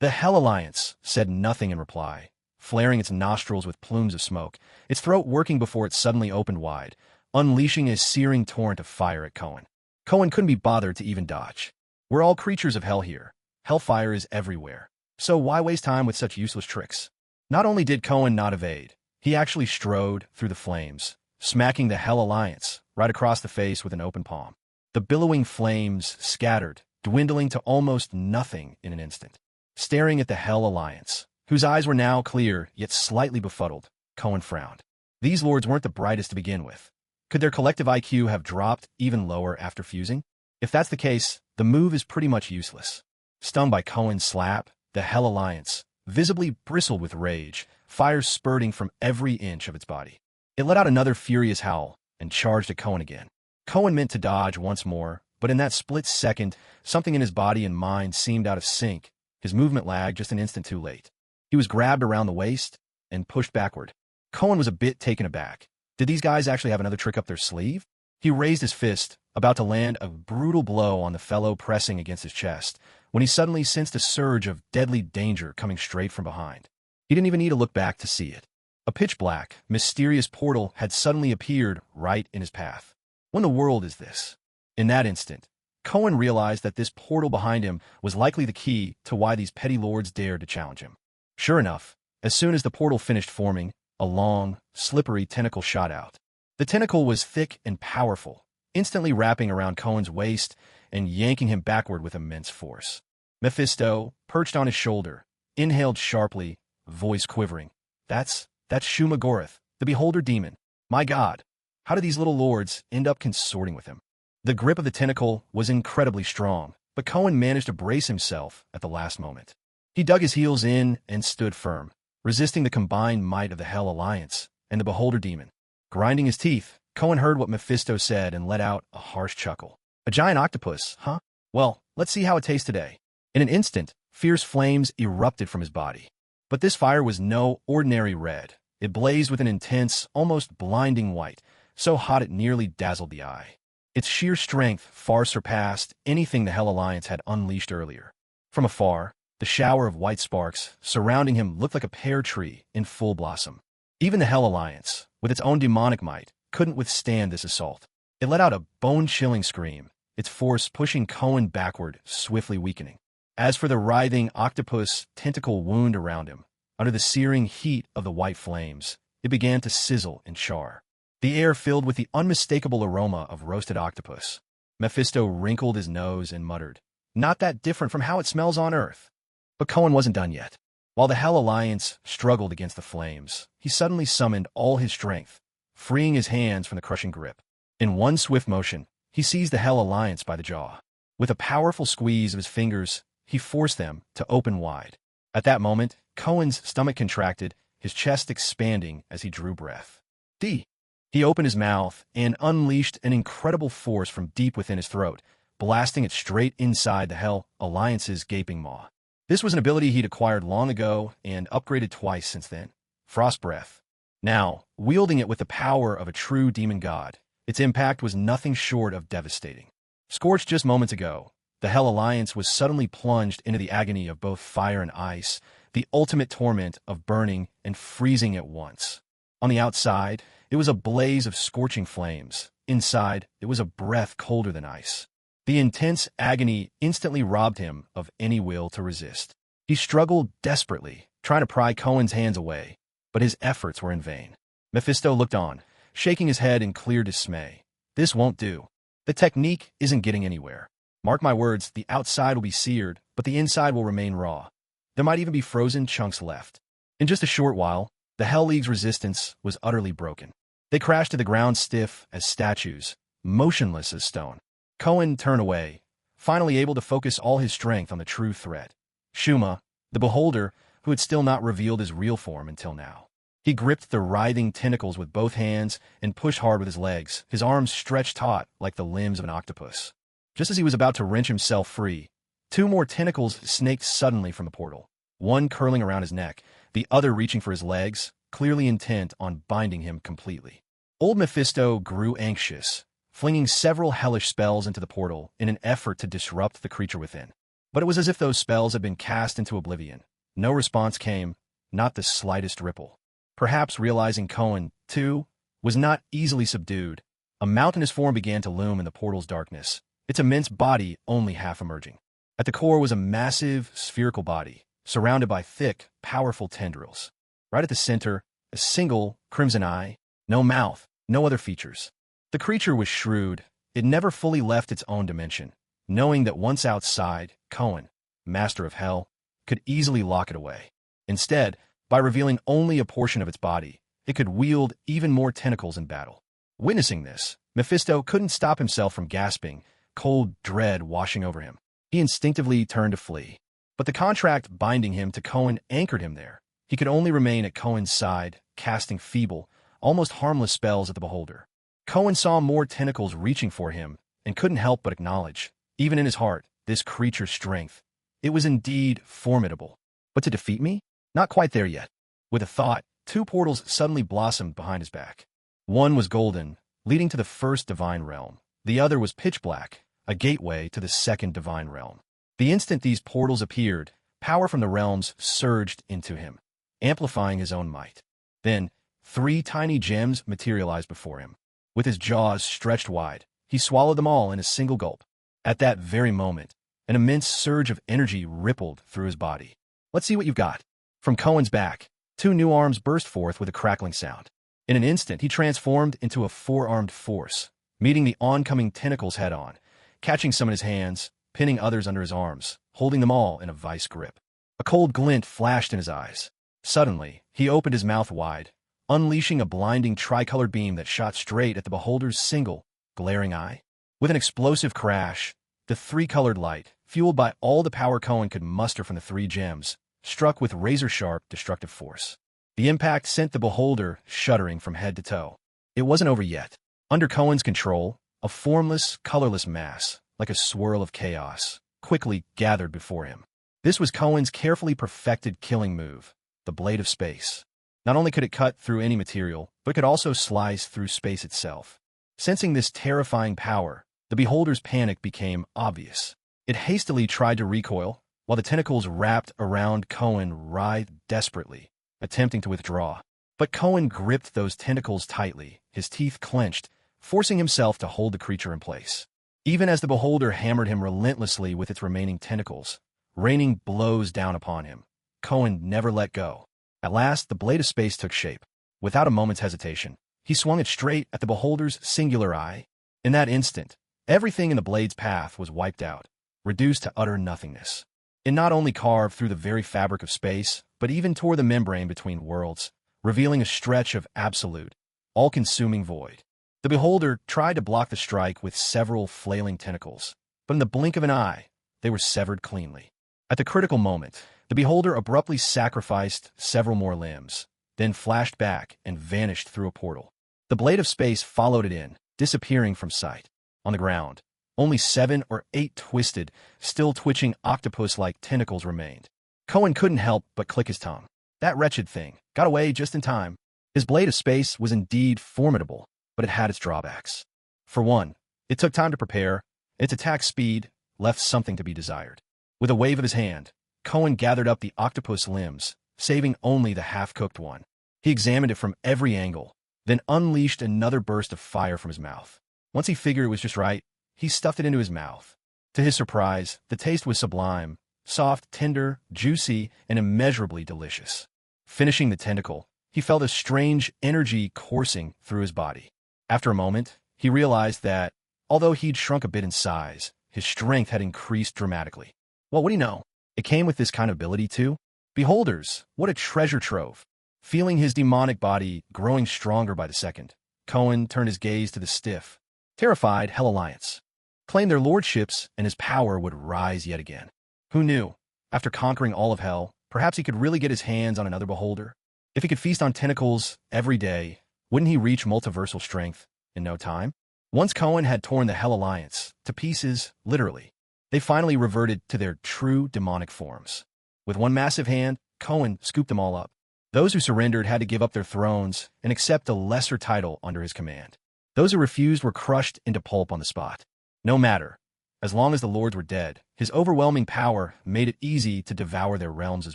The Hell Alliance said nothing in reply, flaring its nostrils with plumes of smoke, its throat working before it suddenly opened wide, unleashing a searing torrent of fire at Cohen. Cohen couldn't be bothered to even dodge. We're all creatures of hell here. Hellfire is everywhere. So why waste time with such useless tricks? Not only did Cohen not evade, he actually strode through the flames, smacking the Hell Alliance right across the face with an open palm. The billowing flames scattered, dwindling to almost nothing in an instant. Staring at the Hell Alliance, whose eyes were now clear yet slightly befuddled, Cohen frowned. These lords weren't the brightest to begin with. Could their collective IQ have dropped even lower after fusing? If that's the case, the move is pretty much useless. Stung by Cohen's slap, the Hell Alliance visibly bristled with rage, fire spurting from every inch of its body. It let out another furious howl and charged at Cohen again. Cohen meant to dodge once more, but in that split second, something in his body and mind seemed out of sync. His movement lagged just an instant too late. He was grabbed around the waist and pushed backward. Cohen was a bit taken aback. Did these guys actually have another trick up their sleeve? He raised his fist, about to land a brutal blow on the fellow pressing against his chest, when he suddenly sensed a surge of deadly danger coming straight from behind. He didn't even need to look back to see it. A pitch-black, mysterious portal had suddenly appeared right in his path. What in the world is this? In that instant, Cohen realized that this portal behind him was likely the key to why these petty lords dared to challenge him. Sure enough, as soon as the portal finished forming, a long, slippery tentacle shot out. The tentacle was thick and powerful, instantly wrapping around Cohen's waist and yanking him backward with immense force. Mephisto, perched on his shoulder, inhaled sharply, voice quivering. That's Shumagorath, the Beholder Demon. My God, how did these little lords end up consorting with him? The grip of the tentacle was incredibly strong, but Cohen managed to brace himself at the last moment. He dug his heels in and stood firm, resisting the combined might of the Hell Alliance and the Beholder Demon. Grinding his teeth, Cohen heard what Mephisto said and let out a harsh chuckle. A giant octopus, huh? Well, let's see how it tastes today. In an instant, fierce flames erupted from his body. But this fire was no ordinary red. It blazed with an intense, almost blinding white, so hot it nearly dazzled the eye. Its sheer strength far surpassed anything the Hell Alliance had unleashed earlier. From afar, the shower of white sparks surrounding him looked like a pear tree in full blossom. Even the Hell Alliance, with its own demonic might, couldn't withstand this assault. It let out a bone-chilling scream, its force pushing Cohen backward, swiftly weakening. As for the writhing octopus tentacle wound around him, under the searing heat of the white flames, it began to sizzle and char. The air filled with the unmistakable aroma of roasted octopus. Mephisto wrinkled his nose and muttered, "Not that different from how it smells on Earth." But Cohen wasn't done yet. While the Hell Alliance struggled against the flames, he suddenly summoned all his strength, freeing his hands from the crushing grip. In one swift motion, he seized the Hell Alliance by the jaw. With a powerful squeeze of his fingers, he forced them to open wide. At that moment, Cohen's stomach contracted, his chest expanding as he drew breath. He opened his mouth and unleashed an incredible force from deep within his throat, blasting it straight inside the Hell Alliance's gaping maw. This was an ability he'd acquired long ago and upgraded twice since then. Frost Breath. Now, wielding it with the power of a true demon god, its impact was nothing short of devastating. Scorched just moments ago, the Hell Alliance was suddenly plunged into the agony of both fire and ice, the ultimate torment of burning and freezing at once. On the outside, it was a blaze of scorching flames. Inside, it was a breath colder than ice. The intense agony instantly robbed him of any will to resist. He struggled desperately, trying to pry Cohen's hands away, but his efforts were in vain. Mephisto looked on, shaking his head in clear dismay. This won't do. The technique isn't getting anywhere. Mark my words, the outside will be seared, but the inside will remain raw. There might even be frozen chunks left. In just a short while, the Hell League's resistance was utterly broken. They crashed to the ground stiff as statues, motionless as stone. Cohen turned away, finally able to focus all his strength on the true threat. Shuma, the Beholder, who had still not revealed his real form until now. He gripped the writhing tentacles with both hands and pushed hard with his legs, his arms stretched taut like the limbs of an octopus. Just as he was about to wrench himself free, two more tentacles snaked suddenly from the portal, one curling around his neck, the other reaching for his legs, clearly intent on binding him completely. Old Mephisto grew anxious, flinging several hellish spells into the portal in an effort to disrupt the creature within. But it was as if those spells had been cast into oblivion. No response came, not the slightest ripple. Perhaps realizing Cohen, too, was not easily subdued, a mountainous form began to loom in the portal's darkness, its immense body only half emerging. At the core was a massive, spherical body, surrounded by thick, powerful tendrils. Right at the center, a single, crimson eye, no mouth, no other features. The creature was shrewd. It never fully left its own dimension, knowing that once outside, Cohen, master of hell, could easily lock it away. Instead, by revealing only a portion of its body, it could wield even more tentacles in battle. Witnessing this, Mephisto couldn't stop himself from gasping, cold dread washing over him. He instinctively turned to flee. But the contract binding him to Cohen anchored him there. He could only remain at Cohen's side, casting feeble, almost harmless spells at the beholder. Cohen saw more tentacles reaching for him and couldn't help but acknowledge, even in his heart, this creature's strength. It was indeed formidable. But to defeat me? Not quite there yet. With a thought, two portals suddenly blossomed behind his back. One was golden, leading to the first divine realm. The other was pitch black, a gateway to the second divine realm. The instant these portals appeared, power from the realms surged into him, amplifying his own might. Then, three tiny gems materialized before him. With his jaws stretched wide, he swallowed them all in a single gulp. At that very moment, an immense surge of energy rippled through his body. Let's see what you've got. From Cohen's back, two new arms burst forth with a crackling sound. In an instant, he transformed into a four-armed force, meeting the oncoming tentacles head-on, catching some in his hands, pinning others under his arms, holding them all in a vice grip. A cold glint flashed in his eyes. Suddenly, he opened his mouth wide, unleashing a blinding tricolored beam that shot straight at the beholder's single, glaring eye. With an explosive crash, the three-colored light, fueled by all the power Cohen could muster from the three gems, struck with razor-sharp, destructive force. The impact sent the beholder shuddering from head to toe. It wasn't over yet. Under Cohen's control, a formless, colorless mass, like a swirl of chaos, quickly gathered before him. This was Cohen's carefully perfected killing move, the Blade of Space. Not only could it cut through any material, but it could also slice through space itself. Sensing this terrifying power, the beholder's panic became obvious. It hastily tried to recoil, while the tentacles wrapped around Cohen writhed desperately, attempting to withdraw. But Cohen gripped those tentacles tightly, his teeth clenched, forcing himself to hold the creature in place. Even as the beholder hammered him relentlessly with its remaining tentacles, raining blows down upon him, Cohen never let go. At last, the Blade of Space took shape. Without a moment's hesitation, he swung it straight at the beholder's singular eye. In that instant, everything in the blade's path was wiped out, reduced to utter nothingness. It not only carved through the very fabric of space, but even tore the membrane between worlds, revealing a stretch of absolute, all-consuming void. The beholder tried to block the strike with several flailing tentacles, but in the blink of an eye, they were severed cleanly. At the critical moment, the beholder abruptly sacrificed several more limbs, then flashed back and vanished through a portal. The Blade of Space followed it in, disappearing from sight. On the ground, only 7 or 8 twisted, still twitching octopus-like tentacles remained. Cohen couldn't help but click his tongue. That wretched thing got away just in time. His Blade of Space was indeed formidable, but it had its drawbacks. For one, it took time to prepare. Its attack speed left something to be desired. With a wave of his hand, Cohen gathered up the octopus limbs, saving only the half-cooked one. He examined it from every angle, then unleashed another burst of fire from his mouth. Once he figured it was just right, he stuffed it into his mouth. To his surprise, the taste was sublime, soft, tender, juicy, and immeasurably delicious. Finishing the tentacle, he felt a strange energy coursing through his body. After a moment, he realized that, although he'd shrunk a bit in size, his strength had increased dramatically. Well, what do you know? It came with this kind of ability too. Beholders, what a treasure trove! Feeling his demonic body growing stronger by the second, Cohen turned his gaze to the stiff, terrified Hell Alliance, claimed their lordships, and his power would rise yet again. Who knew? After conquering all of Hell, perhaps he could really get his hands on another beholder. If he could feast on tentacles every day, wouldn't he reach multiversal strength in no time? Once Cohen had torn the Hell Alliance to pieces, literally, they finally reverted to their true demonic forms. With one massive hand, Cohen scooped them all up. Those who surrendered had to give up their thrones and accept a lesser title under his command. Those who refused were crushed into pulp on the spot. No matter. As long as the lords were dead, his overwhelming power made it easy to devour their realms as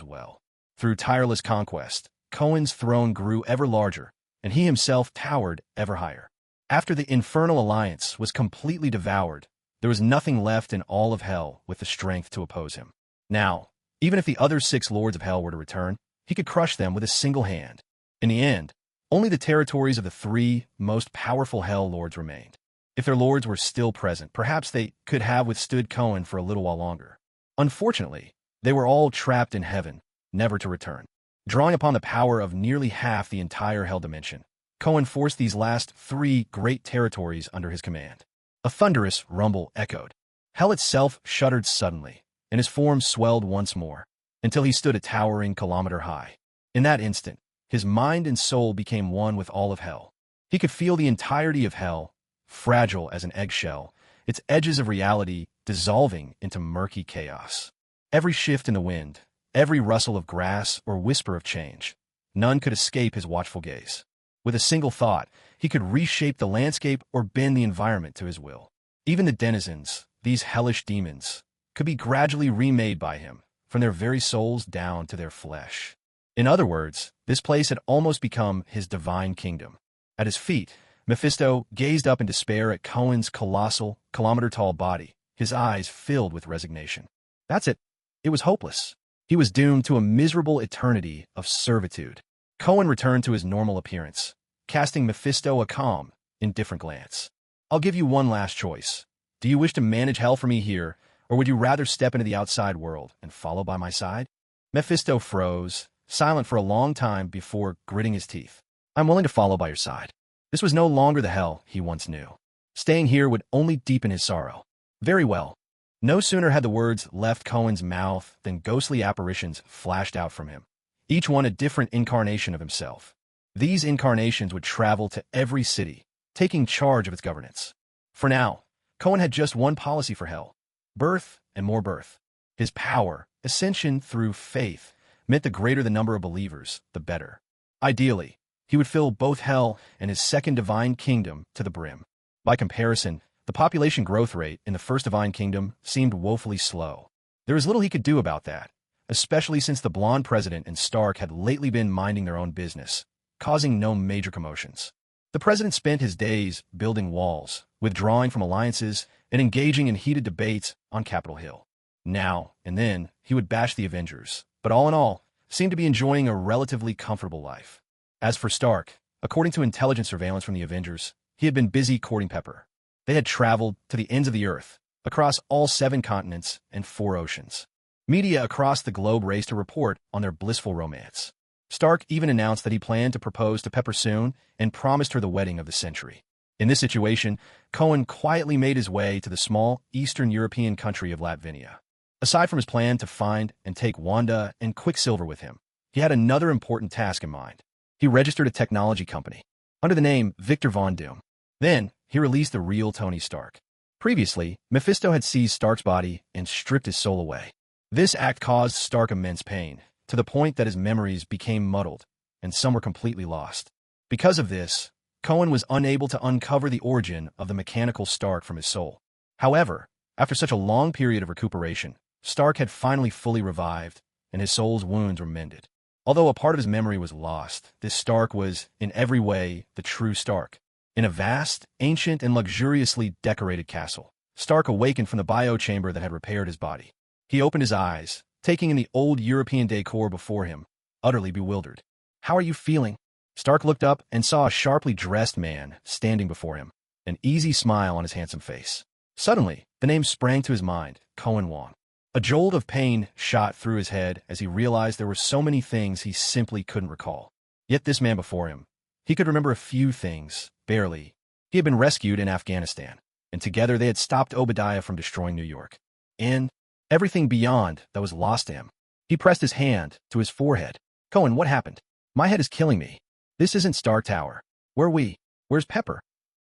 well. Through tireless conquest, Cohen's throne grew ever larger, and he himself towered ever higher. After the Infernal Alliance was completely devoured, there was nothing left in all of Hell with the strength to oppose him. Now, even if the other 6 lords of Hell were to return, he could crush them with a single hand. In the end, only the territories of the 3 most powerful Hell lords remained. If their lords were still present, perhaps they could have withstood Cohen for a little while longer. Unfortunately, they were all trapped in heaven, never to return. Drawing upon the power of nearly half the entire Hell dimension, Cohen forced these last 3 great territories under his command. A thunderous rumble echoed. Hell itself shuddered suddenly, and his form swelled once more, until he stood a towering kilometer high. In that instant, his mind and soul became one with all of Hell. He could feel the entirety of Hell, fragile as an eggshell, its edges of reality dissolving into murky chaos. Every shift in the wind, every rustle of grass or whisper of change, none could escape his watchful gaze. With a single thought, he could reshape the landscape or bend the environment to his will. Even the denizens, these hellish demons, could be gradually remade by him, from their very souls down to their flesh. In other words, this place had almost become his divine kingdom. At his feet, Mephisto gazed up in despair at Cohen's colossal, kilometer-tall body, his eyes filled with resignation. That's it. It was hopeless. He was doomed to a miserable eternity of servitude. Cohen returned to his normal appearance, casting Mephisto a calm, indifferent glance. I'll give you one last choice. Do you wish to manage hell for me here, or would you rather step into the outside world and follow by my side? Mephisto froze, silent for a long time before gritting his teeth. I'm willing to follow by your side. This was no longer the hell he once knew. Staying here would only deepen his sorrow. Very well. No sooner had the words left Cohen's mouth than ghostly apparitions flashed out from him, each one a different incarnation of himself. These incarnations would travel to every city, taking charge of its governance. For now, Cohen had just one policy for hell: birth and more birth. His power, ascension through faith, meant the greater the number of believers, the better. Ideally, he would fill both hell and his second divine kingdom to the brim. By comparison, the population growth rate in the first divine kingdom seemed woefully slow. There was little he could do about that, especially since the blonde president and Stark had lately been minding their own business, causing no major commotions. The president spent his days building walls, withdrawing from alliances, and engaging in heated debates on Capitol Hill. Now and then, he would bash the Avengers, but all in all, seemed to be enjoying a relatively comfortable life. As for Stark, according to intelligence surveillance from the Avengers, he had been busy courting Pepper. They had traveled to the ends of the earth, across all 7 continents and 4 oceans. Media across the globe raced to report on their blissful romance. Stark even announced that he planned to propose to Pepper soon and promised her the wedding of the century. In this situation, Cohen quietly made his way to the small Eastern European country of Latvinia. Aside from his plan to find and take Wanda and Quicksilver with him, he had another important task in mind. He registered a technology company under the name Victor Von Doom. Then, he released the real Tony Stark. Previously, Mephisto had seized Stark's body and stripped his soul away. This act caused Stark immense pain, to the point that his memories became muddled, and some were completely lost. Because of this, Cohen was unable to uncover the origin of the mechanical Stark from his soul. However, after such a long period of recuperation, Stark had finally fully revived, and his soul's wounds were mended. Although a part of his memory was lost, this Stark was, in every way, the true Stark. In a vast, ancient, and luxuriously decorated castle, Stark awakened from the biochamber that had repaired his body. He opened his eyes, taking in the old European decor before him, utterly bewildered. "How are you feeling?" Stark looked up and saw a sharply dressed man standing before him, an easy smile on his handsome face. Suddenly, the name sprang to his mind, Cohen Wong. A jolt of pain shot through his head as he realized there were so many things he simply couldn't recall. Yet this man before him, he could remember a few things, barely. He had been rescued in Afghanistan, and together they had stopped Obadiah from destroying New York. And everything beyond that was lost to him. He pressed his hand to his forehead. "Cohen, what happened? My head is killing me. This isn't Star Tower. Where are we? Where's Pepper?"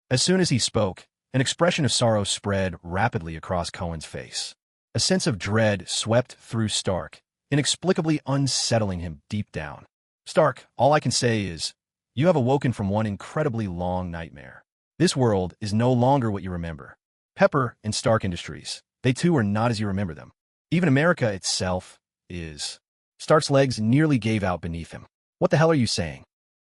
As soon as he spoke, an expression of sorrow spread rapidly across Cohen's face. A sense of dread swept through Stark, inexplicably unsettling him deep down. "Stark, all I can say is, you have awoken from one incredibly long nightmare. This world is no longer what you remember. Pepper and Stark Industries. They too are not as you remember them. Even America itself is. Stark's legs nearly gave out beneath him. What the hell are you saying?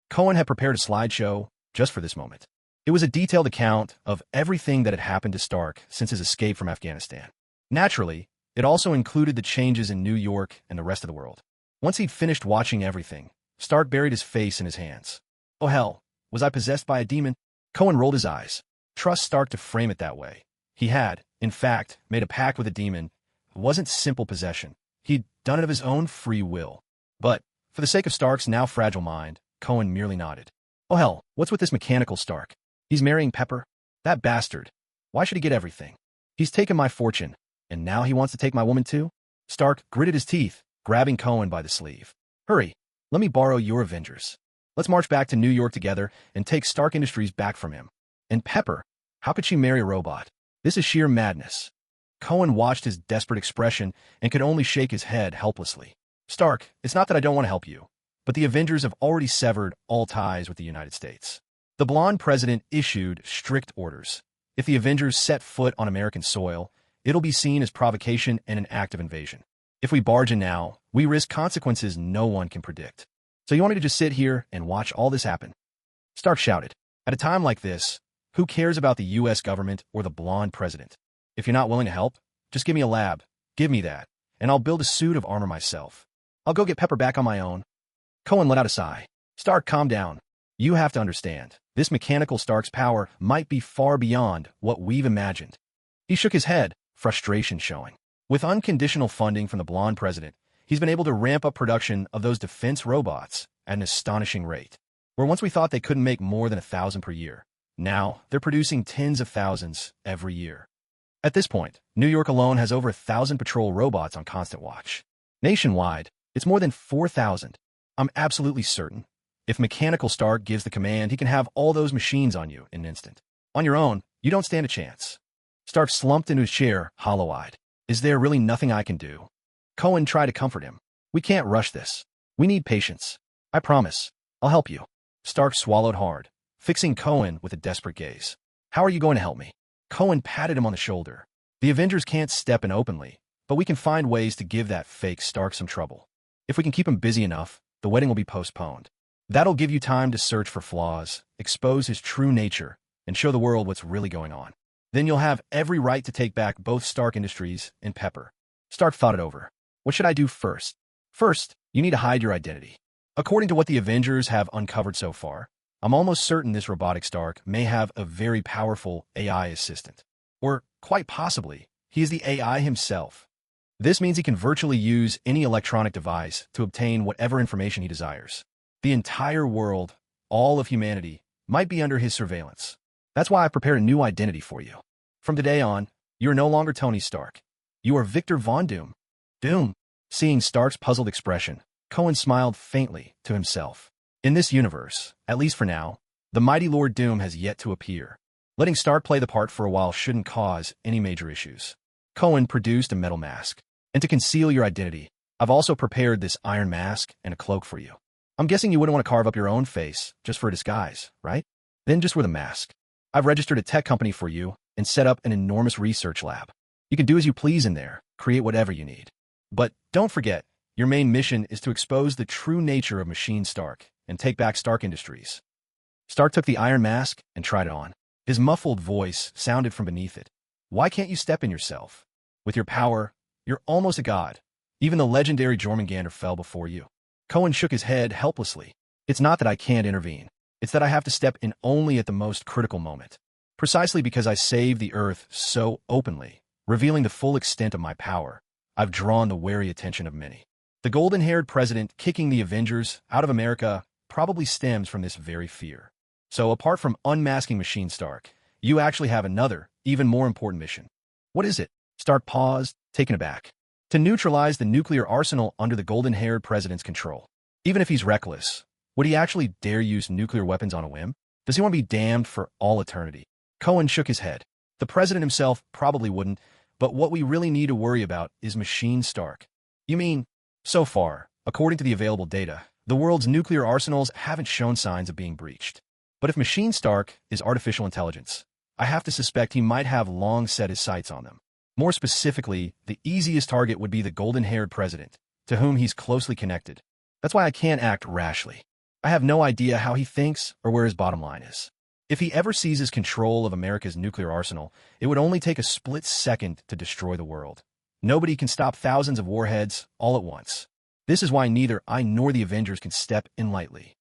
Cohen had prepared a slideshow just for this moment. It was a detailed account of everything that had happened to Stark since his escape from Afghanistan. Naturally, it also included the changes in New York and the rest of the world. Once he'd finished watching everything, Stark buried his face in his hands. Oh hell, was I possessed by a demon? Cohen rolled his eyes. Trust Stark to frame it that way. He had, in fact, made a pact with a demon. It wasn't simple possession. He'd done it of his own free will. But, for the sake of Stark's now fragile mind, Cohen merely nodded. Oh hell, what's with this mechanical Stark? He's marrying Pepper? That bastard. Why should he get everything? He's taken my fortune, and now he wants to take my woman too? Stark gritted his teeth, grabbing Cohen by the sleeve. Hurry, let me borrow your Avengers. Let's march back to New York together and take Stark Industries back from him. And Pepper, how could she marry a robot? This is sheer madness. Cohen watched his desperate expression and could only shake his head helplessly. Stark, it's not that I don't want to help you, but the Avengers have already severed all ties with the United States. The blonde president issued strict orders. If the Avengers set foot on American soil, it'll be seen as provocation and an act of invasion. If we barge in now, we risk consequences no one can predict. So you want me to just sit here and watch all this happen? Stark shouted. At a time like this, who cares about the U.S. government or the blonde president? If you're not willing to help, just give me a lab. Give me that, and I'll build a suit of armor myself. I'll go get Pepper back on my own. Cohen let out a sigh. Stark, calm down. You have to understand, this mechanical Stark's power might be far beyond what we've imagined. He shook his head, frustration showing. With unconditional funding from the blonde president, he's been able to ramp up production of those defense robots at an astonishing rate. Where once we thought they couldn't make more than 1,000 per year, now they're producing tens of thousands every year. At this point, New York alone has over 1,000 patrol robots on constant watch. Nationwide, it's more than 4,000. I'm absolutely certain. If Mechanical Stark gives the command, he can have all those machines on you in an instant. On your own, you don't stand a chance. Stark slumped into his chair, hollow-eyed. Is there really nothing I can do? Cohen tried to comfort him. We can't rush this. We need patience. I promise. I'll help you. Stark swallowed hard, fixing Cohen with a desperate gaze. How are you going to help me? Cohen patted him on the shoulder. The Avengers can't step in openly, but we can find ways to give that fake Stark some trouble. If we can keep him busy enough, the wedding will be postponed. That'll give you time to search for flaws, expose his true nature, and show the world what's really going on. Then you'll have every right to take back both Stark Industries and Pepper. Stark thought it over. What should I do first? First, you need to hide your identity. According to what the Avengers have uncovered so far, I'm almost certain this robotic Stark may have a very powerful AI assistant. Or, quite possibly, he is the AI himself. This means he can virtually use any electronic device to obtain whatever information he desires. The entire world, all of humanity, might be under his surveillance. That's why I prepared a new identity for you. From today on, you are no longer Tony Stark. You are Victor Von Doom. Doom. Seeing Stark's puzzled expression, Cohen smiled faintly to himself. In this universe, at least for now, the mighty Lord Doom has yet to appear. Letting Stark play the part for a while shouldn't cause any major issues. Cohen produced a metal mask. And to conceal your identity, I've also prepared this iron mask and a cloak for you. I'm guessing you wouldn't want to carve up your own face just for a disguise, right? Then just wear the mask. I've registered a tech company for you and set up an enormous research lab. You can do as you please in there, create whatever you need. But don't forget, your main mission is to expose the true nature of Machine Stark and take back Stark Industries. Stark took the iron mask and tried it on. His muffled voice sounded from beneath it. Why can't you step in yourself? With your power, you're almost a god. Even the legendary Jormungandr fell before you. Cohen shook his head helplessly. It's not that I can't intervene. It's that I have to step in only at the most critical moment. Precisely because I saved the Earth so openly, revealing the full extent of my power, I've drawn the wary attention of many. The golden-haired president kicking the Avengers out of America probably stems from this very fear. So apart from unmasking Machine Stark, you actually have another, even more important mission. What is it? Stark paused, taken aback. To neutralize the nuclear arsenal under the golden-haired president's control. Even if he's reckless, would he actually dare use nuclear weapons on a whim? Does he want to be damned for all eternity? Cohen shook his head. The president himself probably wouldn't, but what we really need to worry about is Machine Stark. You mean, so far, according to the available data, the world's nuclear arsenals haven't shown signs of being breached. But if Machine Stark is artificial intelligence, I have to suspect he might have long set his sights on them. More specifically, the easiest target would be the golden-haired president, to whom he's closely connected. That's why I can't act rashly. I have no idea how he thinks or where his bottom line is. If he ever seizes control of America's nuclear arsenal, it would only take a split second to destroy the world. Nobody can stop thousands of warheads all at once. This is why neither I nor the Avengers can step in lightly.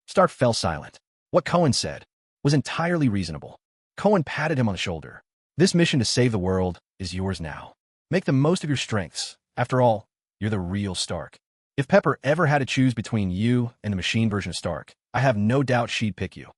Stark fell silent. What Cohen said was entirely reasonable. Cohen patted him on the shoulder. This mission to save the world is yours now. Make the most of your strengths. After all, you're the real Stark. If Pepper ever had to choose between you and the machine version of Stark, I have no doubt she'd pick you.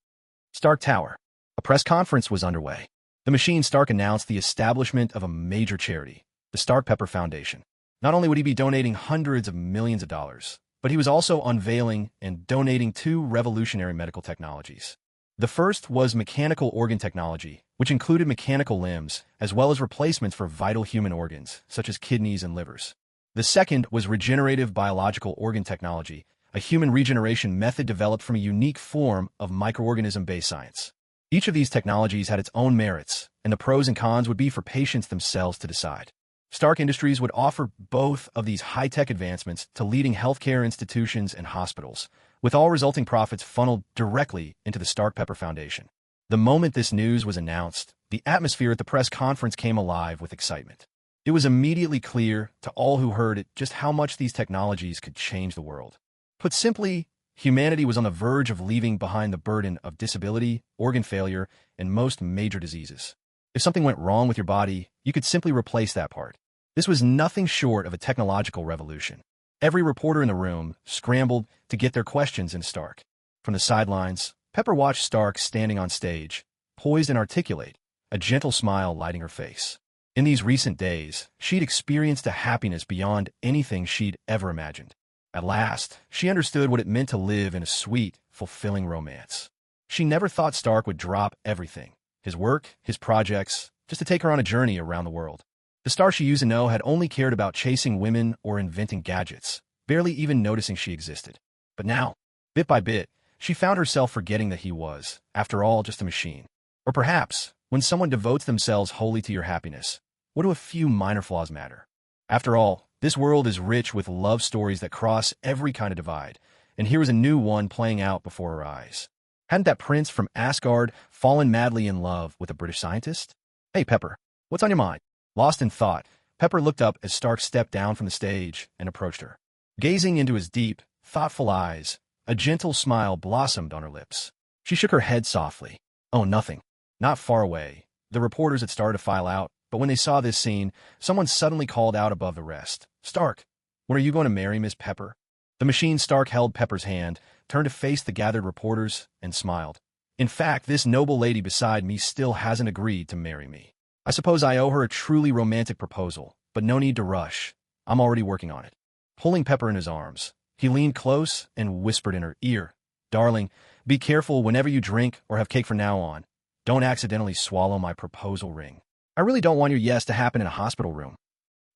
Stark Tower. A press conference was underway. The machine Stark announced the establishment of a major charity, the Stark Pepper Foundation. Not only would he be donating hundreds of millions of dollars, but he was also unveiling and donating 2 revolutionary medical technologies. The first was mechanical organ technology, which included mechanical limbs, as well as replacements for vital human organs, such as kidneys and livers. The second was regenerative biological organ technology, a human regeneration method developed from a unique form of microorganism-based science. Each of these technologies had its own merits, and the pros and cons would be for patients themselves to decide. Stark Industries would offer both of these high-tech advancements to leading healthcare institutions and hospitals, with all resulting profits funneled directly into the Stark Pepper Foundation. The moment this news was announced, the atmosphere at the press conference came alive with excitement. It was immediately clear to all who heard it just how much these technologies could change the world. Put simply, humanity was on the verge of leaving behind the burden of disability, organ failure, and most major diseases. If something went wrong with your body, you could simply replace that part. This was nothing short of a technological revolution. Every reporter in the room scrambled to get their questions in Stark. From the sidelines, Pepper watched Stark standing on stage, poised and articulate, a gentle smile lighting her face. In these recent days, she'd experienced a happiness beyond anything she'd ever imagined. At last, she understood what it meant to live in a sweet, fulfilling romance. She never thought Stark would drop everything, his work, his projects, just to take her on a journey around the world. The Star she used to know had only cared about chasing women or inventing gadgets, barely even noticing she existed. But now, bit by bit, she found herself forgetting that he was, after all, just a machine. Or perhaps, when someone devotes themselves wholly to your happiness, what do a few minor flaws matter? After all, this world is rich with love stories that cross every kind of divide, and here is a new one playing out before her eyes. Hadn't that prince from Asgard fallen madly in love with a British scientist? Hey, Pepper, what's on your mind? Lost in thought, Pepper looked up as Stark stepped down from the stage and approached her. Gazing into his deep, thoughtful eyes, a gentle smile blossomed on her lips. She shook her head softly. Oh, nothing. Not far away. The reporters had started to file out, but when they saw this scene, someone suddenly called out above the rest. Stark, when are you going to marry Miss Pepper? The machine Stark held Pepper's hand, turned to face the gathered reporters, and smiled. In fact, this noble lady beside me still hasn't agreed to marry me. I suppose I owe her a truly romantic proposal, but no need to rush. I'm already working on it. Pulling Pepper in his arms, he leaned close and whispered in her ear, Darling, be careful whenever you drink or have cake from now on. Don't accidentally swallow my proposal ring. I really don't want your yes to happen in a hospital room.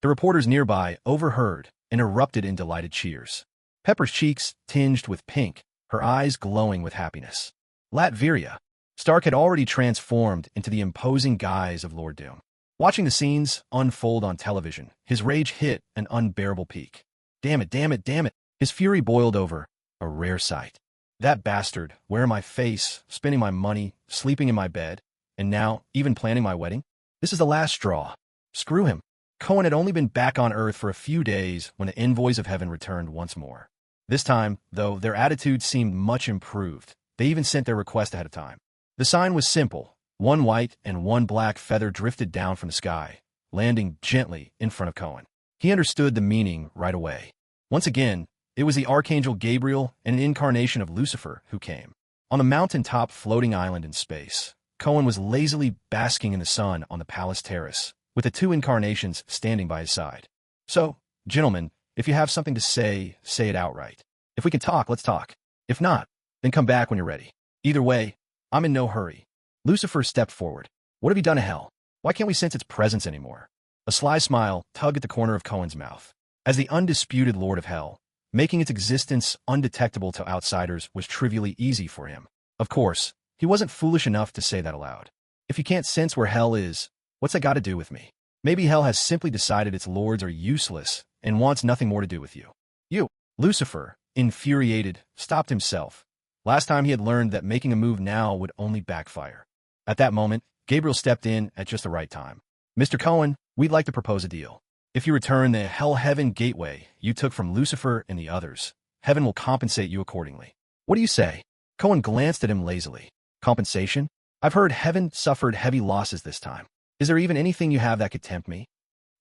The reporters nearby overheard and erupted in delighted cheers. Pepper's cheeks tinged with pink, her eyes glowing with happiness. Latveria. Stark had already transformed into the imposing guise of Lord Doom. Watching the scenes unfold on television, his rage hit an unbearable peak. Damn it, damn it, damn it. His fury boiled over, a rare sight. That bastard, wearing my face, spending my money, sleeping in my bed, and now even planning my wedding? This is the last straw. Screw him. Cohen had only been back on Earth for a few days when the envoys of heaven returned once more. This time, though, their attitude seemed much improved. They even sent their request ahead of time. The sign was simple. 1 white and 1 black feather drifted down from the sky, landing gently in front of Cohen. He understood the meaning right away. Once again, it was the Archangel Gabriel and an incarnation of Lucifer who came. On the mountaintop floating island in space, Cohen was lazily basking in the sun on the palace terrace, with the 2 incarnations standing by his side. So, gentlemen, if you have something to say, say it outright. If we can talk, let's talk. If not, then come back when you're ready. Either way, I'm in no hurry. Lucifer stepped forward. What have you done to hell? Why can't we sense its presence anymore? A sly smile tugged at the corner of Cohen's mouth. As the undisputed Lord of Hell, making its existence undetectable to outsiders was trivially easy for him. Of course, he wasn't foolish enough to say that aloud. If you can't sense where hell is, what's that got to do with me? Maybe hell has simply decided its lords are useless and wants nothing more to do with you. You, Lucifer, infuriated, stopped himself. Last time he had learned that making a move now would only backfire. At that moment, Gabriel stepped in at just the right time. Mr. Cohen, we'd like to propose a deal. If you return the Hell-Heaven gateway you took from Lucifer and the others, heaven will compensate you accordingly. What do you say? Cohen glanced at him lazily. Compensation? I've heard heaven suffered heavy losses this time. Is there even anything you have that could tempt me?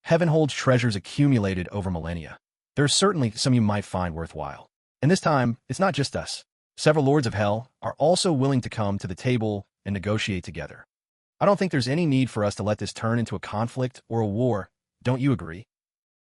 Heaven holds treasures accumulated over millennia. There are certainly some you might find worthwhile. And this time, it's not just us. Several lords of hell are also willing to come to the table and negotiate together. I don't think there's any need for us to let this turn into a conflict or a war. Don't you agree?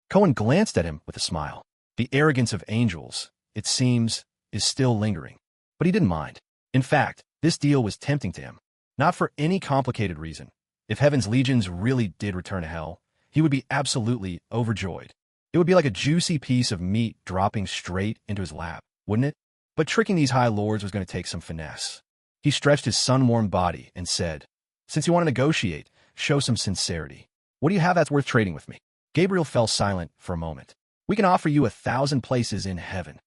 Cohen glanced at him with a smile. The arrogance of angels, it seems, is still lingering. But he didn't mind. In fact, this deal was tempting to him. Not for any complicated reason. If heaven's legions really did return to hell, he would be absolutely overjoyed. It would be like a juicy piece of meat dropping straight into his lap, wouldn't it? But tricking these high lords was going to take some finesse. He stretched his sun-warmed body and said, "Since you want to negotiate, show some sincerity. What do you have that's worth trading with me?" Gabriel fell silent for a moment. "We can offer you 1,000 places in heaven."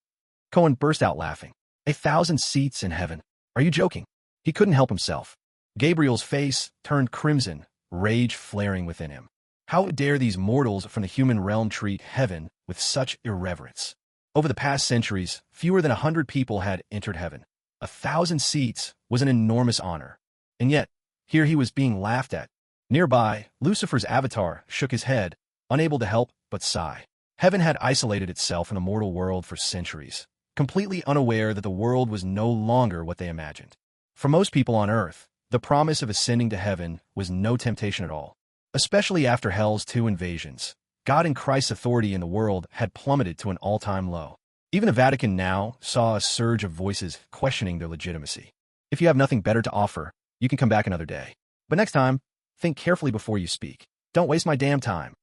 Cohen burst out laughing. 1,000 seats in heaven? Are you joking? He couldn't help himself. Gabriel's face turned crimson, rage flaring within him. How dare these mortals from the human realm treat heaven with such irreverence? Over the past centuries, fewer than 100 people had entered heaven. 1,000 seats was an enormous honor. And yet, here he was being laughed at. Nearby, Lucifer's avatar shook his head, unable to help but sigh. Heaven had isolated itself in a mortal world for centuries, completely unaware that the world was no longer what they imagined. For most people on earth, the promise of ascending to heaven was no temptation at all. Especially after Hell's 2 invasions, God and Christ's authority in the world had plummeted to an all-time low. Even the Vatican now saw a surge of voices questioning their legitimacy. If you have nothing better to offer, you can come back another day. But next time, think carefully before you speak. Don't waste my damn time.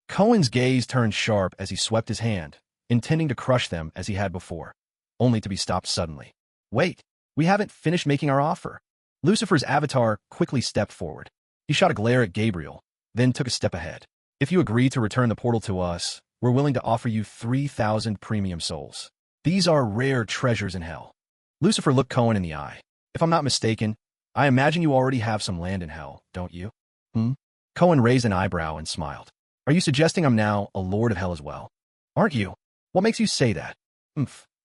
Cohen's gaze turned sharp as he swept his hand, intending to crush them as he had before, only to be stopped suddenly. Wait, we haven't finished making our offer. Lucifer's avatar quickly stepped forward. He shot a glare at Gabriel, then took a step ahead. If you agree to return the portal to us, we're willing to offer you 3,000 premium souls. These are rare treasures in hell. Lucifer looked Cohen in the eye. If I'm not mistaken, I imagine you already have some land in hell, don't you? Cohen raised an eyebrow and smiled. Are you suggesting I'm now a lord of hell as well? Aren't you? What makes you say that?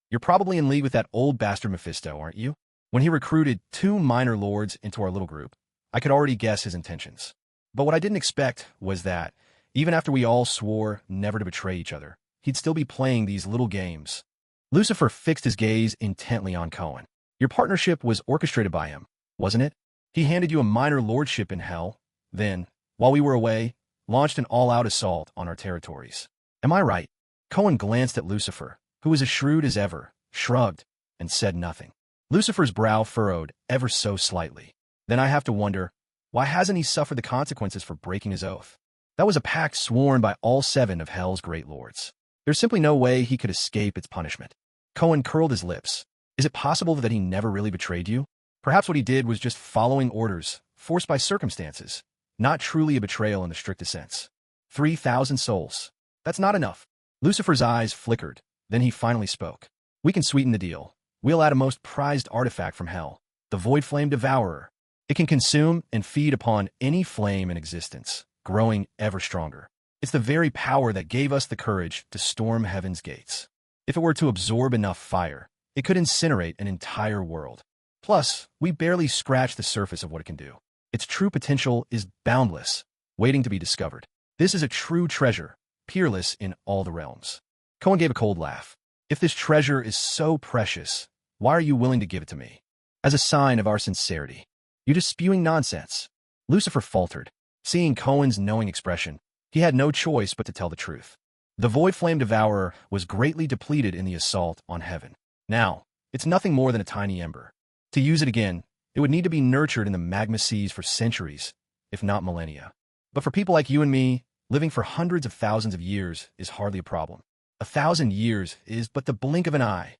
You're probably in league with that old bastard Mephisto, aren't you? When he recruited 2 minor lords into our little group, I could already guess his intentions. But what I didn't expect was that, even after we all swore never to betray each other, he'd still be playing these little games. Lucifer fixed his gaze intently on Cohen. Your partnership was orchestrated by him, wasn't it? He handed you a minor lordship in hell, then, while we were away, launched an all-out assault on our territories. Am I right? Cohen glanced at Lucifer, who was as shrewd as ever, shrugged, and said nothing. Lucifer's brow furrowed ever so slightly. Then I have to wonder, why hasn't he suffered the consequences for breaking his oath? That was a pact sworn by all 7 of Hell's great lords. There's simply no way he could escape its punishment. Cohen curled his lips. Is it possible that he never really betrayed you? Perhaps what he did was just following orders, forced by circumstances, not truly a betrayal in the strictest sense. 3,000 souls. That's not enough. Lucifer's eyes flickered. Then he finally spoke. We can sweeten the deal. We'll add a most prized artifact from Hell, the Void Flame Devourer. It can consume and feed upon any flame in existence, growing ever stronger. It's the very power that gave us the courage to storm heaven's gates. If it were to absorb enough fire, it could incinerate an entire world. Plus, we barely scratch the surface of what it can do. Its true potential is boundless, waiting to be discovered. This is a true treasure, peerless in all the realms. Cohen gave a cold laugh. If this treasure is so precious, why are you willing to give it to me? As a sign of our sincerity. You're just spewing nonsense. Lucifer faltered. Seeing Cohen's knowing expression, he had no choice but to tell the truth. The Void Flame Devourer was greatly depleted in the assault on heaven. Now, it's nothing more than a tiny ember. To use it again, it would need to be nurtured in the magma seas for centuries, if not millennia. But for people like you and me, living for hundreds of thousands of years is hardly a problem. 1,000 years is but the blink of an eye.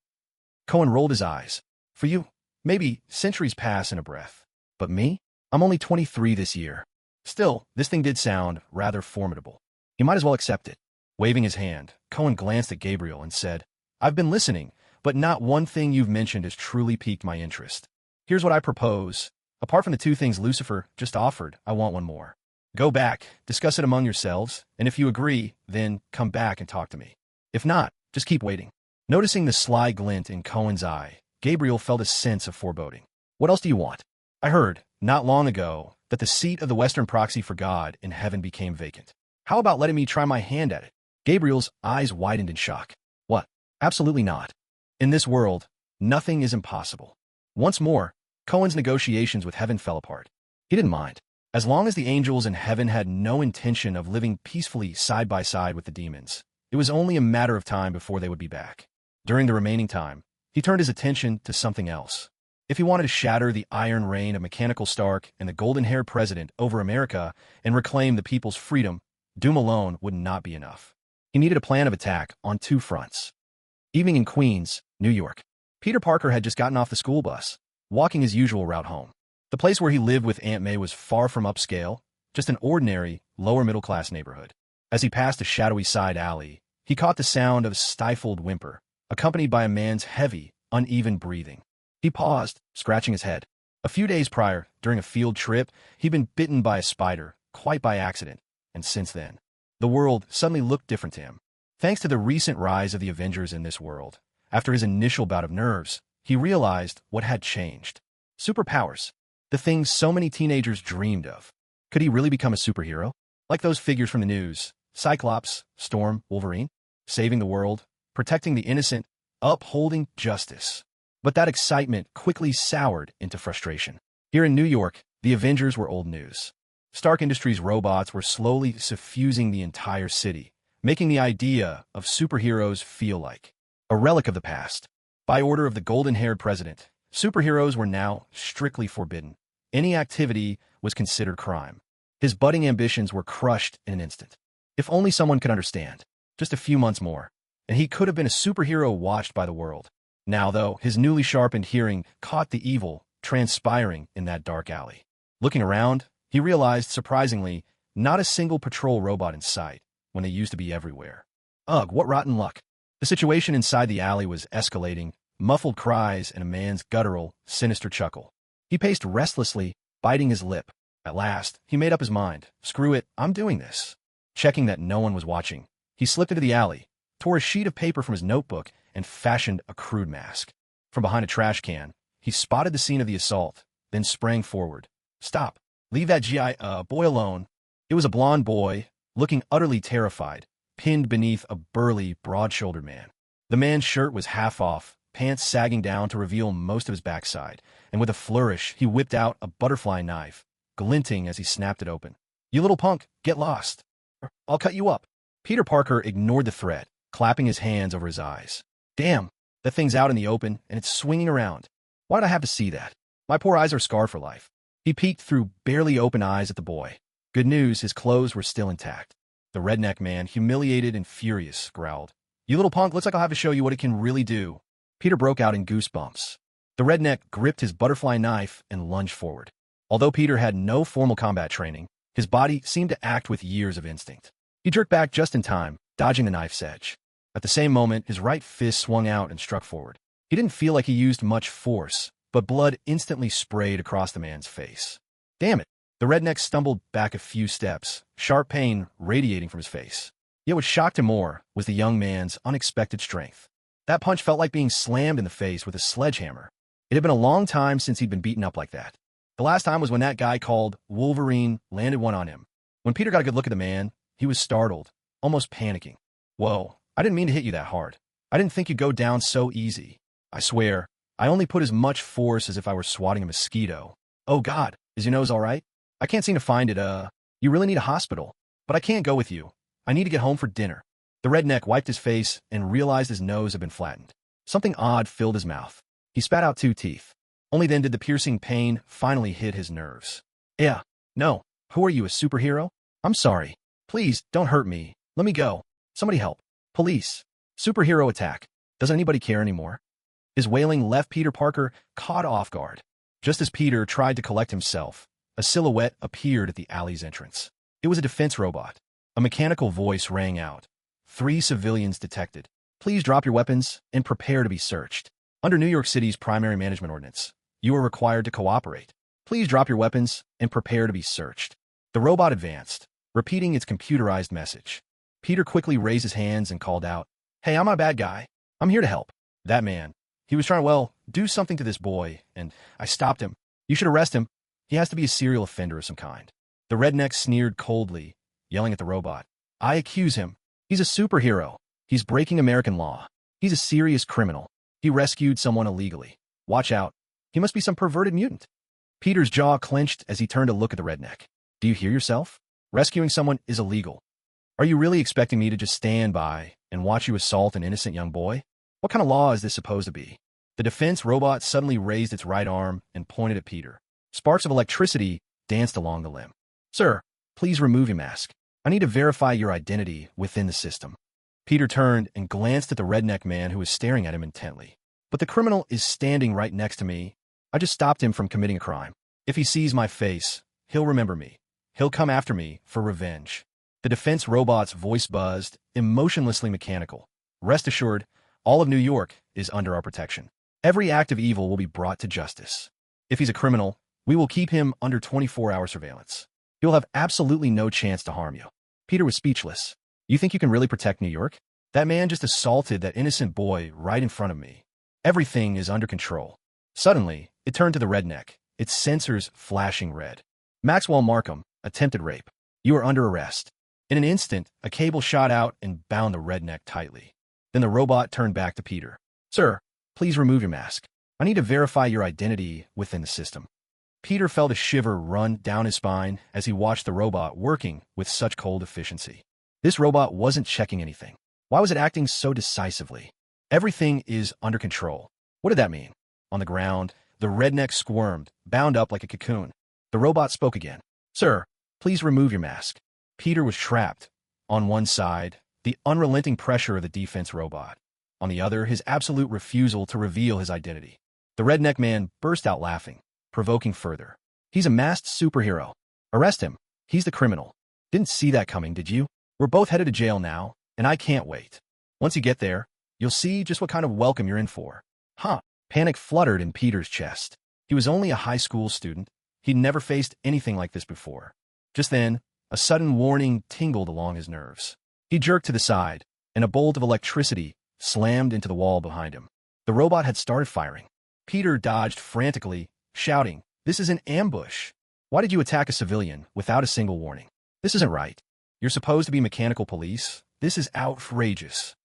Cohen rolled his eyes. For you, maybe centuries pass in a breath. But me? I'm only 23 this year. Still, this thing did sound rather formidable. He might as well accept it. Waving his hand, Cohen glanced at Gabriel and said, I've been listening, but not one thing you've mentioned has truly piqued my interest. Here's what I propose. Apart from the two things Lucifer just offered, I want one more. Go back, discuss it among yourselves, and if you agree, then come back and talk to me. If not, just keep waiting. Noticing the sly glint in Cohen's eye, Gabriel felt a sense of foreboding. What else do you want? I heard, not long ago, that the seat of the Western proxy for God in heaven became vacant. How about letting me try my hand at it? Gabriel's eyes widened in shock. What? Absolutely not. In this world, nothing is impossible. Once more, Cohen's negotiations with heaven fell apart. He didn't mind. As long as the angels in heaven had no intention of living peacefully side by side with the demons, it was only a matter of time before they would be back. During the remaining time, he turned his attention to something else. If he wanted to shatter the iron reign of Mechanical Stark and the golden-haired president over America and reclaim the people's freedom, doom alone would not be enough. He needed a plan of attack on two fronts. Evening in Queens, New York. Peter Parker had just gotten off the school bus, walking his usual route home. The place where he lived with Aunt May was far from upscale, just an ordinary, lower-middle-class neighborhood. As he passed a shadowy side alley, he caught the sound of a stifled whimper, accompanied by a man's heavy, uneven breathing. He paused, scratching his head. A few days prior, during a field trip, he'd been bitten by a spider, quite by accident, and since then, the world suddenly looked different to him. Thanks to the recent rise of the Avengers in this world, after his initial bout of nerves, he realized what had changed. Superpowers. The things so many teenagers dreamed of. Could he really become a superhero? Like those figures from the news, Cyclops, Storm, Wolverine, saving the world, protecting the innocent, upholding justice. But that excitement quickly soured into frustration. Here in New York, the Avengers were old news. Stark Industries robots were slowly suffusing the entire city, making the idea of superheroes feel like a relic of the past. By order of the golden-haired president, superheroes were now strictly forbidden. Any activity was considered crime. His budding ambitions were crushed in an instant. If only someone could understand. Just a few months more, and he could have been a superhero watched by the world. Now, though, his newly sharpened hearing caught the evil transpiring in that dark alley. Looking around, he realized, surprisingly, not a single patrol robot in sight, when they used to be everywhere. Ugh, what rotten luck. The situation inside the alley was escalating, muffled cries and a man's guttural, sinister chuckle. He paced restlessly, biting his lip. At last, he made up his mind. Screw it, I'm doing this. Checking that no one was watching, he slipped into the alley, tore a sheet of paper from his notebook, and fashioned a crude mask. From behind a trash can, he spotted the scene of the assault, then sprang forward. Stop. Leave that boy alone. It was a blond boy, looking utterly terrified, pinned beneath a burly, broad-shouldered man. The man's shirt was half off, pants sagging down to reveal most of his backside, and with a flourish, he whipped out a butterfly knife, glinting as he snapped it open. You little punk, get lost. I'll cut you up. Peter Parker ignored the threat, clapping his hands over his eyes. Damn, that thing's out in the open, and it's swinging around. Why did I have to see that? My poor eyes are scarred for life. He peeked through barely open eyes at the boy. Good news, his clothes were still intact. The redneck man, humiliated and furious, growled. You little punk, looks like I'll have to show you what it can really do. Peter broke out in goosebumps. The redneck gripped his butterfly knife and lunged forward. Although Peter had no formal combat training, his body seemed to act with years of instinct. He jerked back just in time, dodging the knife's edge. At the same moment, his right fist swung out and struck forward. He didn't feel like he used much force, but blood instantly sprayed across the man's face. Damn it! The redneck stumbled back a few steps, sharp pain radiating from his face. Yet what shocked him more was the young man's unexpected strength. That punch felt like being slammed in the face with a sledgehammer. It had been a long time since he'd been beaten up like that. The last time was when that guy called Wolverine landed one on him. When Peter got a good look at the man, he was startled, almost panicking. Whoa, I didn't mean to hit you that hard. I didn't think you'd go down so easy. I swear, I only put as much force as if I were swatting a mosquito. Oh God, is your nose all right? I can't seem to find it, You really need a hospital. But I can't go with you. I need to get home for dinner. The redneck wiped his face and realized his nose had been flattened. Something odd filled his mouth. He spat out 2 teeth. Only then did the piercing pain finally hit his nerves. Yeah, no. Who are you, a superhero? I'm sorry. Please, don't hurt me. Let me go. Somebody help. Police. Superhero attack. Doesn't anybody care anymore? His wailing left Peter Parker caught off guard. Just as Peter tried to collect himself, a silhouette appeared at the alley's entrance. It was a defense robot. A mechanical voice rang out. 3 civilians detected. Please drop your weapons and prepare to be searched. Under New York City's primary management ordinance, you are required to cooperate. Please drop your weapons and prepare to be searched. The robot advanced, repeating its computerized message. Peter quickly raised his hands and called out, "Hey, I'm not a bad guy. I'm here to help." That man, he was trying to, do something to this boy, and I stopped him. You should arrest him. He has to be a serial offender of some kind. The redneck sneered coldly, yelling at the robot. I accuse him. He's a superhero. He's breaking American law. He's a serious criminal. He rescued someone illegally. Watch out. He must be some perverted mutant. Peter's jaw clenched as he turned to look at the redneck. Do you hear yourself? Rescuing someone is illegal. Are you really expecting me to just stand by and watch you assault an innocent young boy? What kind of law is this supposed to be? The defense robot suddenly raised its right arm and pointed at Peter. Sparks of electricity danced along the limb. Sir, please remove your mask. I need to verify your identity within the system. Peter turned and glanced at the redneck man who was staring at him intently. But the criminal is standing right next to me. I just stopped him from committing a crime. If he sees my face, he'll remember me. He'll come after me for revenge. The defense robot's voice buzzed, emotionlessly mechanical. Rest assured, all of New York is under our protection. Every act of evil will be brought to justice. If he's a criminal, we will keep him under 24-hour surveillance. He'll have absolutely no chance to harm you. Peter was speechless. You think you can really protect New York? That man just assaulted that innocent boy right in front of me. Everything is under control. Suddenly, it turned to the redneck, its sensors flashing red. Maxwell Markham, attempted rape. You are under arrest. In an instant, a cable shot out and bound the redneck tightly. Then the robot turned back to Peter. Sir, please remove your mask. I need to verify your identity within the system. Peter felt a shiver run down his spine as he watched the robot working with such cold efficiency. This robot wasn't checking anything. Why was it acting so decisively? Everything is under control. What did that mean? On the ground, the redneck squirmed, bound up like a cocoon. The robot spoke again. Sir, please remove your mask. Peter was trapped. On one side, the unrelenting pressure of the defense robot. On the other, his absolute refusal to reveal his identity. The redneck man burst out laughing, provoking further. He's a masked superhero. Arrest him. He's the criminal. Didn't see that coming, did you? We're both headed to jail now, and I can't wait. Once you get there, you'll see just what kind of welcome you're in for. Huh. Panic fluttered in Peter's chest. He was only a high school student. He'd never faced anything like this before. Just then, a sudden warning tingled along his nerves. He jerked to the side, and a bolt of electricity slammed into the wall behind him. The robot had started firing. Peter dodged frantically, shouting, "This is an ambush! Why did you attack a civilian without a single warning? This isn't right. You're supposed to be mechanical police. This is outrageous."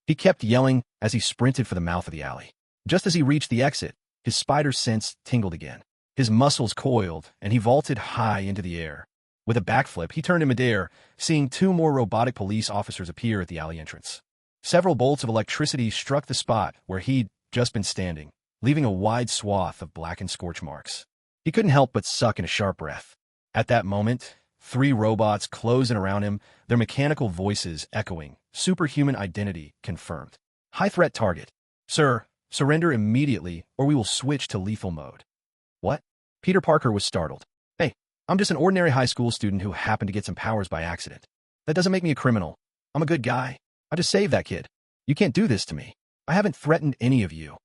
He kept yelling as he sprinted for the mouth of the alley. Just as he reached the exit, his spider sense tingled again. His muscles coiled, and he vaulted high into the air. With a backflip, he turned in midair, seeing 2 more robotic police officers appear at the alley entrance. Several bolts of electricity struck the spot where he'd just been standing, leaving a wide swath of blackened scorch marks. He couldn't help but suck in a sharp breath. At that moment, 3 robots closed in around him, their mechanical voices echoing, superhuman identity confirmed. High-threat target. Sir, surrender immediately or we will switch to lethal mode. What? Peter Parker was startled. Hey, I'm just an ordinary high school student who happened to get some powers by accident. That doesn't make me a criminal. I'm a good guy. I just saved that kid. You can't do this to me. I haven't threatened any of you.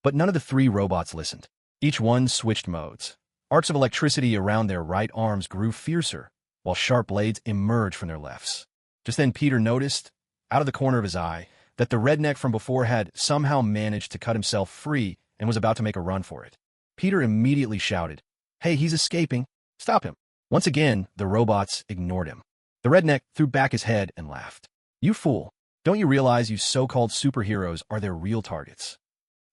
But none of the 3 robots listened. Each one switched modes. Arcs of electricity around their right arms grew fiercer, while sharp blades emerged from their lefts. Just then Peter noticed, out of the corner of his eye, that the redneck from before had somehow managed to cut himself free and was about to make a run for it. Peter immediately shouted, "Hey, he's escaping. Stop him." Once again, the robots ignored him. The redneck threw back his head and laughed. "You fool. Don't you realize you so-called superheroes are their real targets?"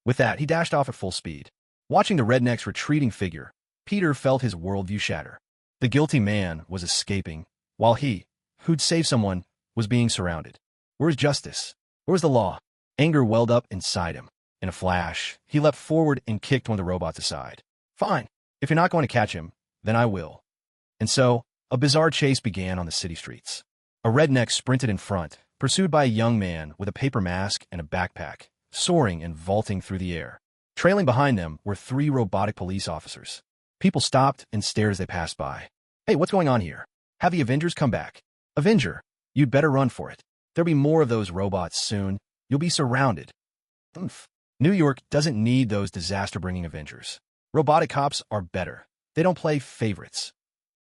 With that, he dashed off at full speed. Watching the redneck's retreating figure, Peter felt his worldview shatter. The guilty man was escaping, while he, who'd saved someone, was being surrounded. Where's justice? Where's the law? Anger welled up inside him. In a flash, he leapt forward and kicked one of the robots aside. Fine. If you're not going to catch him, then I will. And so, a bizarre chase began on the city streets. A redneck sprinted in front, pursued by a young man with a paper mask and a backpack, soaring and vaulting through the air. Trailing behind them were 3 robotic police officers. People stopped and stared as they passed by. Hey, what's going on here? Have the Avengers come back? Avenger, you'd better run for it. There'll be more of those robots soon. You'll be surrounded. Oomph. New York doesn't need those disaster-bringing Avengers. Robotic cops are better. They don't play favorites.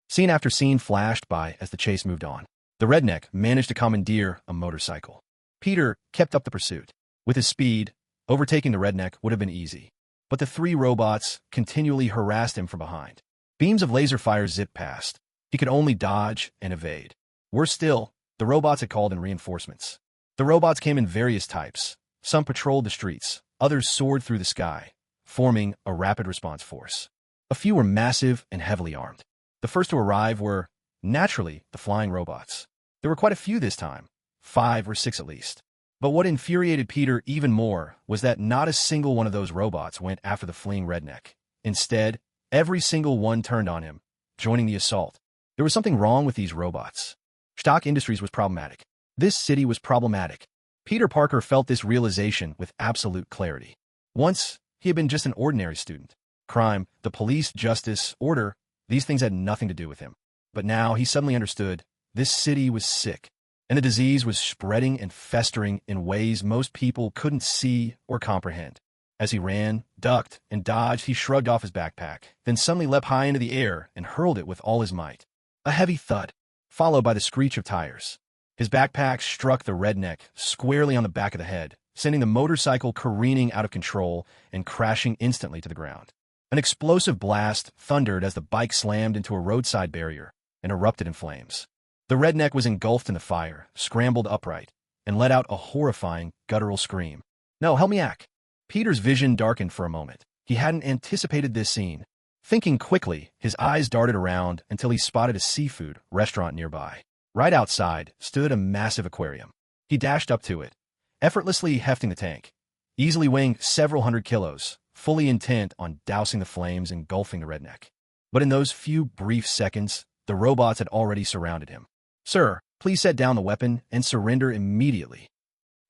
Scene after scene flashed by as the chase moved on. The redneck managed to commandeer a motorcycle. Peter kept up the pursuit. With his speed, overtaking the redneck would have been easy. But the three robots continually harassed him from behind. Beams of laser fire zipped past. He could only dodge and evade. Worse still, the robots had called in reinforcements. The robots came in various types. Some patrolled the streets, others soared through the sky, forming a rapid response force. A few were massive and heavily armed. The first to arrive were, naturally, the flying robots. There were quite a few this time, 5 or 6 at least. But what infuriated Peter even more was that not a single one of those robots went after the fleeing redneck. Instead, every single one turned on him, joining the assault. There was something wrong with these robots. Stock Industries was problematic. This city was problematic. Peter Parker felt this realization with absolute clarity. Once, he had been just an ordinary student. Crime, the police, justice, order, these things had nothing to do with him. But now he suddenly understood this city was sick, and the disease was spreading and festering in ways most people couldn't see or comprehend. As he ran, ducked, and dodged, he shrugged off his backpack, then suddenly leapt high into the air and hurled it with all his might. A heavy thud, followed by the screech of tires. His backpack struck the redneck squarely on the back of the head, sending the motorcycle careening out of control and crashing instantly to the ground. An explosive blast thundered as the bike slammed into a roadside barrier and erupted in flames. The redneck was engulfed in the fire, scrambled upright, and let out a horrifying, guttural scream. No, help me, Ack. Peter's vision darkened for a moment. He hadn't anticipated this scene. Thinking quickly, his eyes darted around until he spotted a seafood restaurant nearby. Right outside stood a massive aquarium. He dashed up to it, effortlessly hefting the tank, easily weighing several hundred kilos, fully intent on dousing the flames engulfing the redneck. But in those few brief seconds, the robots had already surrounded him. Sir, please set down the weapon and surrender immediately.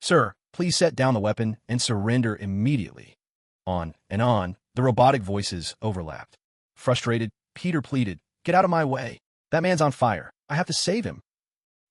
Sir, please set down the weapon and surrender immediately. On and on, the robotic voices overlapped. Frustrated, Peter pleaded, "Get out of my way. That man's on fire. I have to save him."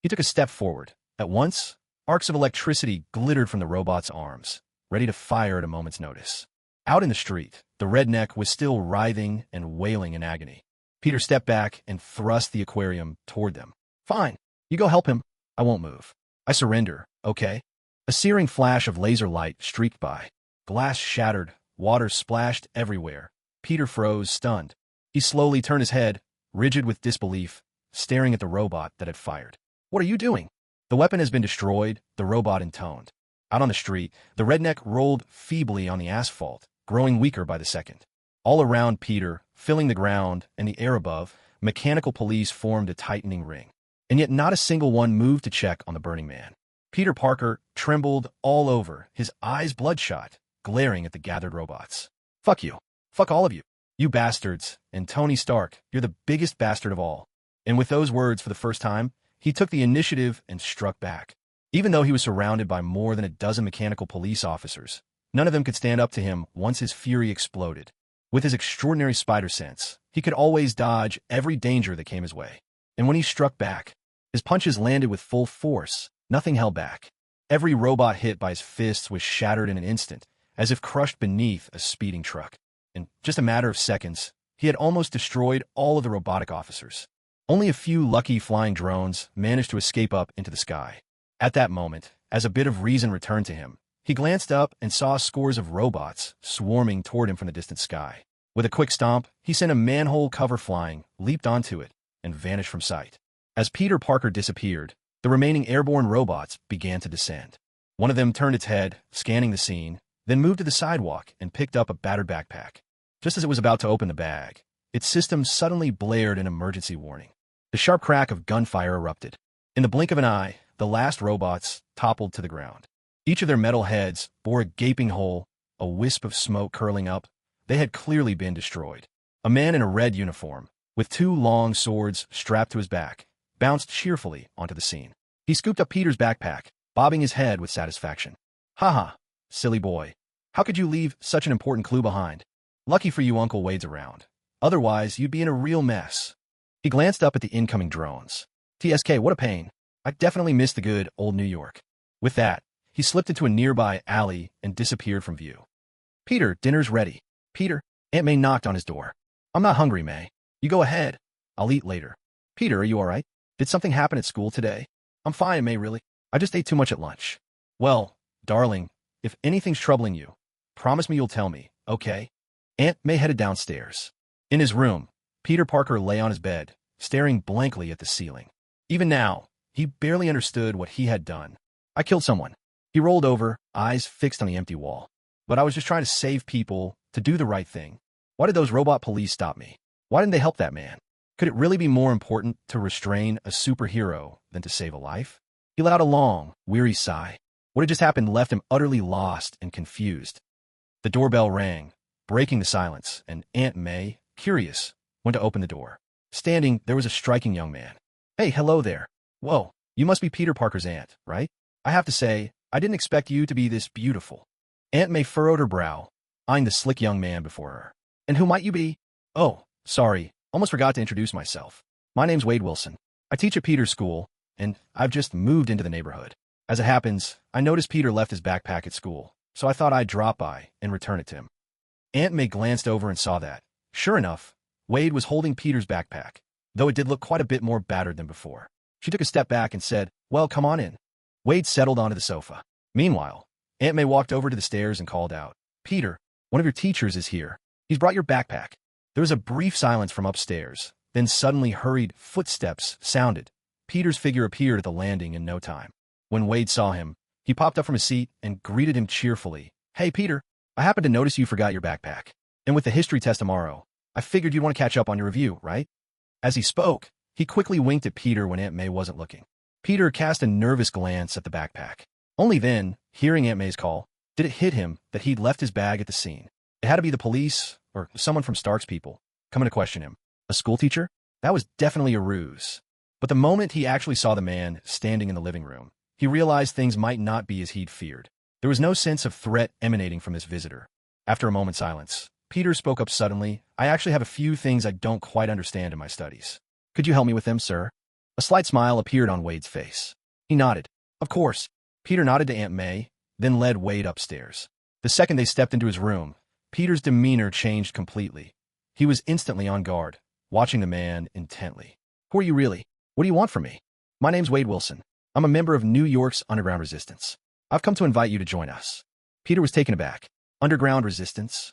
He took a step forward. At once, arcs of electricity glittered from the robot's arms, ready to fire at a moment's notice. Out in the street, the redneck was still writhing and wailing in agony. Peter stepped back and thrust the aquarium toward them. Fine, you go help him. I won't move. I surrender, okay? A searing flash of laser light streaked by. Glass shattered, water splashed everywhere. Peter froze, stunned. He slowly turned his head, rigid with disbelief, staring at the robot that had fired. What are you doing? The weapon has been destroyed, the robot intoned. Out on the street, the redneck rolled feebly on the asphalt, growing weaker by the second. All around Peter, filling the ground and the air above, mechanical police formed a tightening ring. And yet not a single one moved to check on the burning man. Peter Parker trembled all over, his eyes bloodshot, glaring at the gathered robots. Fuck you. Fuck all of you. You bastards. And Tony Stark, you're the biggest bastard of all. And with those words for the first time, he took the initiative and struck back. Even though he was surrounded by more than a dozen mechanical police officers, none of them could stand up to him once his fury exploded. With his extraordinary spider sense, he could always dodge every danger that came his way. And when he struck back, his punches landed with full force, nothing held back. Every robot hit by his fists was shattered in an instant, as if crushed beneath a speeding truck. In just a matter of seconds, he had almost destroyed all of the robotic officers. Only a few lucky flying drones managed to escape up into the sky. At that moment, as a bit of reason returned to him, he glanced up and saw scores of robots swarming toward him from the distant sky. With a quick stomp, he sent a manhole cover flying, leaped onto it, and vanished from sight. As Peter Parker disappeared, the remaining airborne robots began to descend. One of them turned its head, scanning the scene, then moved to the sidewalk and picked up a battered backpack. Just as it was about to open the bag, its system suddenly blared an emergency warning. The sharp crack of gunfire erupted. In the blink of an eye, the last robots toppled to the ground. Each of their metal heads bore a gaping hole, a wisp of smoke curling up. They had clearly been destroyed. A man in a red uniform, with 2 long swords strapped to his back, bounced cheerfully onto the scene. He scooped up Peter's backpack, bobbing his head with satisfaction. "Ha, silly boy. How could you leave such an important clue behind? Lucky for you Uncle Wade's around. Otherwise, you'd be in a real mess. He glanced up at the incoming drones. TSK, what a pain. I definitely missed the good old New York. With that, he slipped into a nearby alley and disappeared from view. Peter, dinner's ready. Peter, Aunt May knocked on his door. I'm not hungry, May. You go ahead. I'll eat later. Peter, are you all right? Did something happen at school today? I'm fine, May, really. I just ate too much at lunch. Well, darling, if anything's troubling you, promise me you'll tell me, okay? Aunt May headed downstairs. In his room, Peter Parker lay on his bed, staring blankly at the ceiling. Even now, he barely understood what he had done. I killed someone. He rolled over, eyes fixed on the empty wall. But I was just trying to save people, to do the right thing. Why did those robot police stop me? Why didn't they help that man? Could it really be more important to restrain a superhero than to save a life? He let out a long, weary sigh. What had just happened left him utterly lost and confused. The doorbell rang, breaking the silence, and Aunt May, curious, went to open the door. Standing, there was a striking young man. Hey, hello there. Whoa, you must be Peter Parker's aunt, right? I have to say, I didn't expect you to be this beautiful. Aunt May furrowed her brow, eyeing the slick young man before her. And who might you be? Oh, sorry, almost forgot to introduce myself. My name's Wade Wilson. I teach at Peter's school, and I've just moved into the neighborhood. As it happens, I noticed Peter left his backpack at school, so I thought I'd drop by and return it to him. Aunt May glanced over and saw that. Sure enough, Wade was holding Peter's backpack, though it did look quite a bit more battered than before. She took a step back and said, well, come on in. Wade settled onto the sofa. Meanwhile, Aunt May walked over to the stairs and called out, Peter, one of your teachers is here. He's brought your backpack. There was a brief silence from upstairs, then suddenly hurried footsteps sounded. Peter's figure appeared at the landing in no time. When Wade saw him, he popped up from his seat and greeted him cheerfully. Hey, Peter, I happened to notice you forgot your backpack. And with the history test tomorrow, I figured you'd want to catch up on your review, right? As he spoke, he quickly winked at Peter when Aunt May wasn't looking. Peter cast a nervous glance at the backpack. Only then, hearing Aunt May's call, did it hit him that he'd left his bag at the scene. It had to be the police, or someone from Stark's people, coming to question him. A schoolteacher? That was definitely a ruse. But the moment he actually saw the man standing in the living room, he realized things might not be as he'd feared. There was no sense of threat emanating from this visitor. After a moment's silence, Peter spoke up suddenly. I actually have a few things I don't quite understand in my studies. Could you help me with them, sir? A slight smile appeared on Wade's face. He nodded. Of course. Peter nodded to Aunt May, then led Wade upstairs. The second they stepped into his room, Peter's demeanor changed completely. He was instantly on guard, watching the man intently. Who are you really? What do you want from me? My name's Wade Wilson. I'm a member of New York's underground resistance. I've come to invite you to join us. Peter was taken aback. Underground resistance?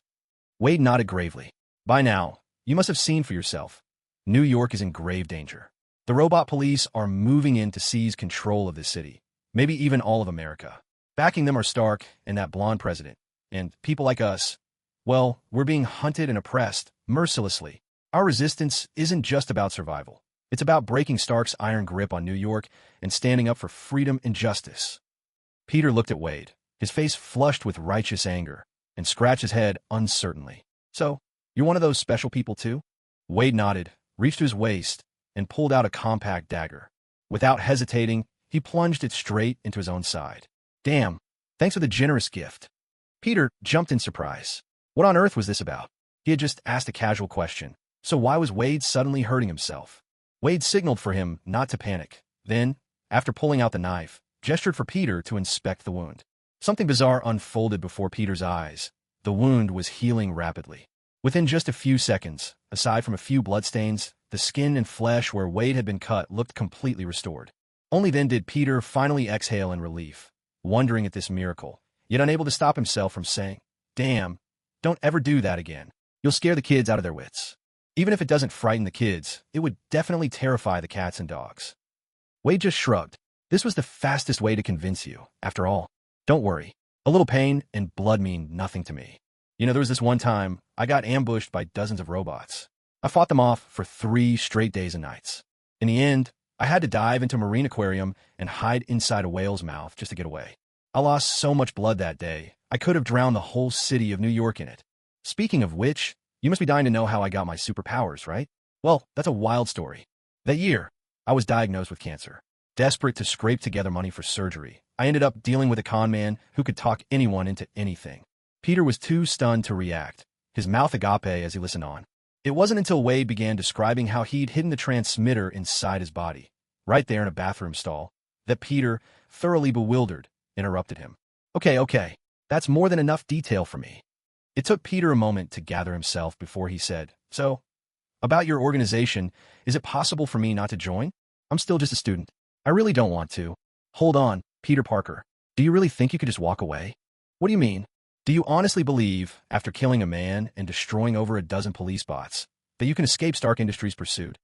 Wade nodded gravely. By now, you must have seen for yourself. New York is in grave danger. The robot police are moving in to seize control of this city, maybe even all of America. Backing them are Stark and that blonde president. And people like us, well, we're being hunted and oppressed mercilessly. Our resistance isn't just about survival. It's about breaking Stark's iron grip on New York and standing up for freedom and justice. Peter looked at Wade, his face flushed with righteous anger, and scratched his head uncertainly. So, you're one of those special people too? Wade nodded, reached to his waist, and pulled out a compact dagger. Without hesitating, he plunged it straight into his own side. Damn, thanks for the generous gift. Peter jumped in surprise. What on earth was this about? He had just asked a casual question, so why was Wade suddenly hurting himself? Wade signaled for him not to panic. Then, after pulling out the knife, gestured for Peter to inspect the wound. Something bizarre unfolded before Peter's eyes. The wound was healing rapidly. Within just a few seconds, aside from a few bloodstains, the skin and flesh where Wade had been cut looked completely restored. Only then did Peter finally exhale in relief, wondering at this miracle, yet unable to stop himself from saying, Damn, don't ever do that again. You'll scare the kids out of their wits. Even if it doesn't frighten the kids, it would definitely terrify the cats and dogs. Wade just shrugged. This was the fastest way to convince you, after all. Don't worry. A little pain and blood mean nothing to me. You know, there was this one time I got ambushed by dozens of robots. I fought them off for 3 straight days and nights. In the end, I had to dive into a marine aquarium and hide inside a whale's mouth just to get away. I lost so much blood that day, I could have drowned the whole city of New York in it. Speaking of which, you must be dying to know how I got my superpowers, right? Well, that's a wild story. That year, I was diagnosed with cancer. Desperate to scrape together money for surgery, I ended up dealing with a con man who could talk anyone into anything. Peter was too stunned to react, his mouth agape as he listened on. It wasn't until Wade began describing how he'd hidden the transmitter inside his body, right there in a bathroom stall, that Peter, thoroughly bewildered, interrupted him. Okay, that's more than enough detail for me. It took Peter a moment to gather himself before he said, So, about your organization, is it possible for me not to join? I'm still just a student. I really don't want to. Hold on, Peter Parker. Do you really think you could just walk away? What do you mean? Do you honestly believe, after killing a man and destroying over a dozen police bots, that you can escape Stark Industries' pursuit?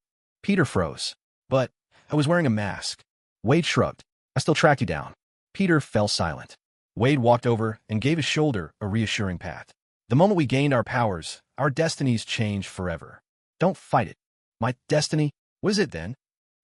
Peter froze. But I was wearing a mask. Wade shrugged. I still tracked you down. Peter fell silent. Wade walked over and gave his shoulder a reassuring pat. The moment we gained our powers, our destinies changed forever. Don't fight it. My destiny? What is it then?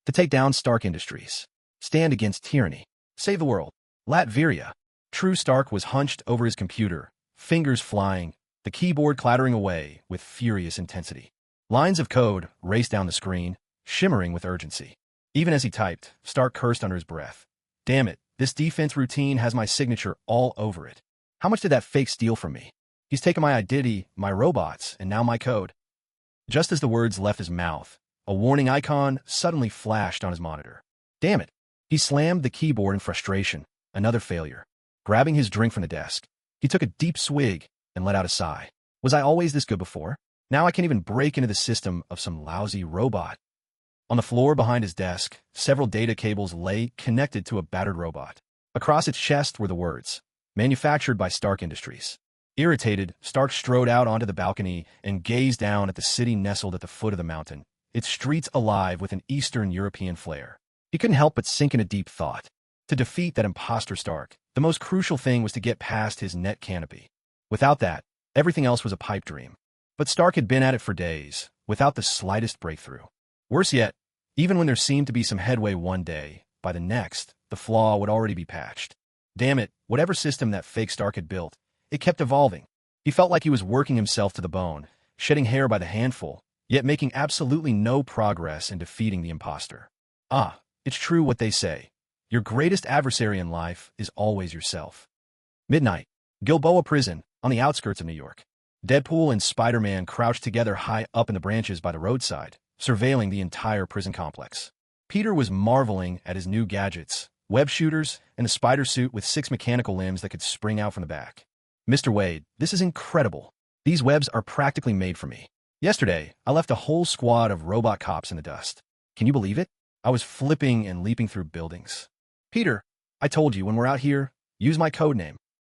To take down Stark Industries. Stand against tyranny. Save the world. Latveria. True Stark was hunched over his computer, fingers flying, the keyboard clattering away with furious intensity. Lines of code raced down the screen, shimmering with urgency. Even as he typed, Stark cursed under his breath. Damn it, this defense routine has my signature all over it. How much did that fake steal from me? He's taken my identity, my robots, and now my code. Just as the words left his mouth, a warning icon suddenly flashed on his monitor. Damn it. He slammed the keyboard in frustration. Another failure. Grabbing his drink from the desk, he took a deep swig and let out a sigh. Was I always this good before? Now I can't even break into the system of some lousy robot. On the floor behind his desk, several data cables lay connected to a battered robot. Across its chest were the words, manufactured by Stark Industries. Irritated, Stark strode out onto the balcony and gazed down at the city nestled at the foot of the mountain, its streets alive with an Eastern European flair. He couldn't help but sink in a deep thought. To defeat that imposter Stark, the most crucial thing was to get past his net canopy. Without that, everything else was a pipe dream. But Stark had been at it for days, without the slightest breakthrough. Worse yet, even when there seemed to be some headway one day, by the next, the flaw would already be patched. Damn it, whatever system that fake Stark had built, it kept evolving. He felt like he was working himself to the bone, shedding hair by the handful, yet making absolutely no progress in defeating the imposter. It's true what they say. Your greatest adversary in life is always yourself. Midnight. Gilboa Prison, on the outskirts of New York. Deadpool and Spider-Man crouched together high up in the branches by the roadside, surveilling the entire prison complex. Peter was marveling at his new gadgets, web shooters, and a spider suit with 6 mechanical limbs that could spring out from the back. Mr. Wade, this is incredible. These webs are practically made for me. Yesterday, I left a whole squad of robot cops in the dust. Can you believe it? I was flipping and leaping through buildings. Peter, I told you when we're out here, use my code name.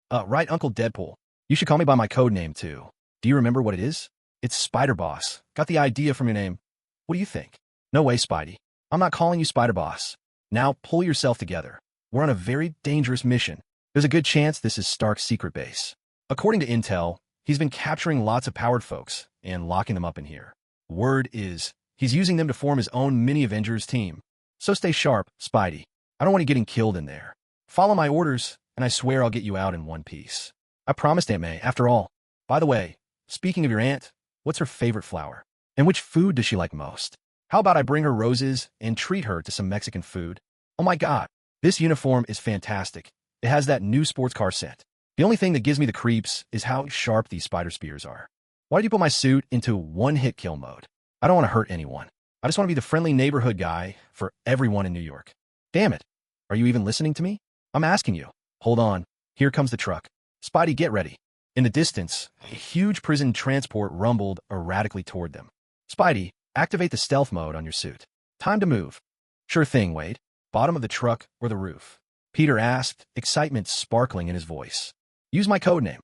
Right, Uncle Deadpool. You should call me by my code name, too. Do you remember what it is? It's Spider Boss. Got the idea from your name. What do you think? No way, Spidey. I'm not calling you Spider Boss. Now, pull yourself together. We're on a very dangerous mission. There's a good chance this is Stark's secret base. According to Intel, he's been capturing lots of powered folks and locking them up in here. Word is, he's using them to form his own mini-Avengers team. So stay sharp, Spidey. I don't want you getting killed in there. Follow my orders, and I swear I'll get you out in one piece. I promised Aunt May, after all. By the way, speaking of your aunt, what's her favorite flower? And which food does she like most? How about I bring her roses and treat her to some Mexican food? Oh my God, this uniform is fantastic. It has that new sports car scent. The only thing that gives me the creeps is how sharp these spider spears are. Why did you put my suit into one-hit kill mode? I don't want to hurt anyone. I just want to be the friendly neighborhood guy for everyone in New York. Damn it. Are you even listening to me? I'm asking you. Hold on. Here comes the truck. Spidey, get ready. In the distance, a huge prison transport rumbled erratically toward them. Spidey, activate the stealth mode on your suit. Time to move. Sure thing, Wade. Bottom of the truck or the roof? Peter asked, excitement sparkling in his voice. Use my code name.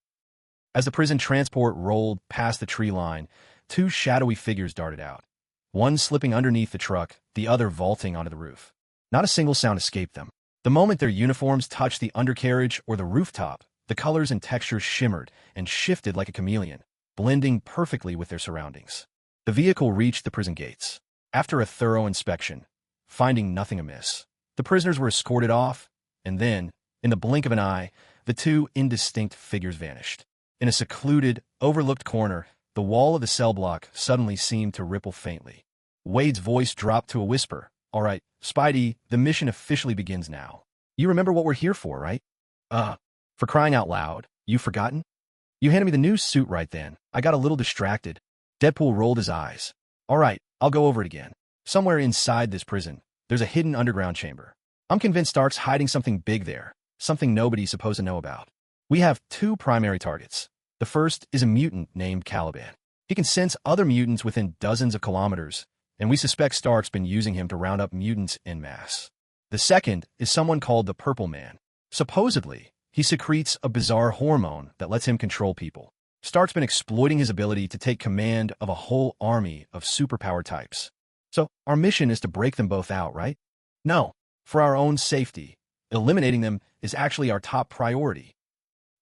As the prison transport rolled past the tree line, 2 shadowy figures darted out. One slipping underneath the truck, the other vaulting onto the roof. Not a single sound escaped them. The moment their uniforms touched the undercarriage or the rooftop, the colors and textures shimmered and shifted like a chameleon, blending perfectly with their surroundings. The vehicle reached the prison gates. After a thorough inspection, finding nothing amiss, the prisoners were escorted off, and then, in the blink of an eye, the 2 indistinct figures vanished. In a secluded, overlooked corner, the wall of the cell block suddenly seemed to ripple faintly. Wade's voice dropped to a whisper. All right, Spidey, the mission officially begins now. You remember what we're here for, right? For crying out loud, you've forgotten? You handed me the new suit right then. I got a little distracted. Deadpool rolled his eyes. All right, I'll go over it again. Somewhere inside this prison, there's a hidden underground chamber. I'm convinced Stark's hiding something big there, something nobody's supposed to know about. We have two primary targets. The first is a mutant named Caliban. He can sense other mutants within dozens of kilometers, and we suspect Stark's been using him to round up mutants en masse. The second is someone called the Purple Man. Supposedly, he secretes a bizarre hormone that lets him control people. Stark's been exploiting his ability to take command of a whole army of superpower types. So, our mission is to break them both out, right? No. For our own safety, eliminating them is actually our top priority.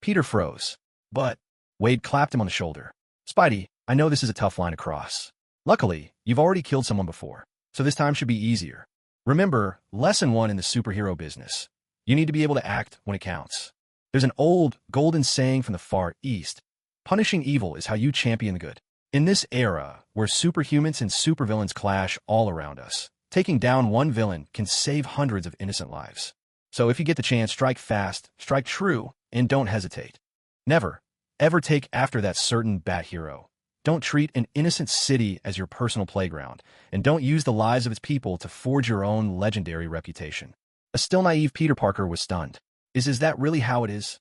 Peter froze. But, Wade clapped him on the shoulder. Spidey, I know this is a tough line to cross. Luckily, you've already killed someone before, so this time should be easier. Remember, lesson 1 in the superhero business. You need to be able to act when it counts. There's an old, golden saying from the Far East. Punishing evil is how you champion the good. In this era, where superhumans and supervillains clash all around us, taking down one villain can save hundreds of innocent lives. So if you get the chance, strike fast, strike true, and don't hesitate. Never, ever take after that certain bat hero. Don't treat an innocent city as your personal playground, and don't use the lives of its people to forge your own legendary reputation. A still naive Peter Parker was stunned. Is that really how it is?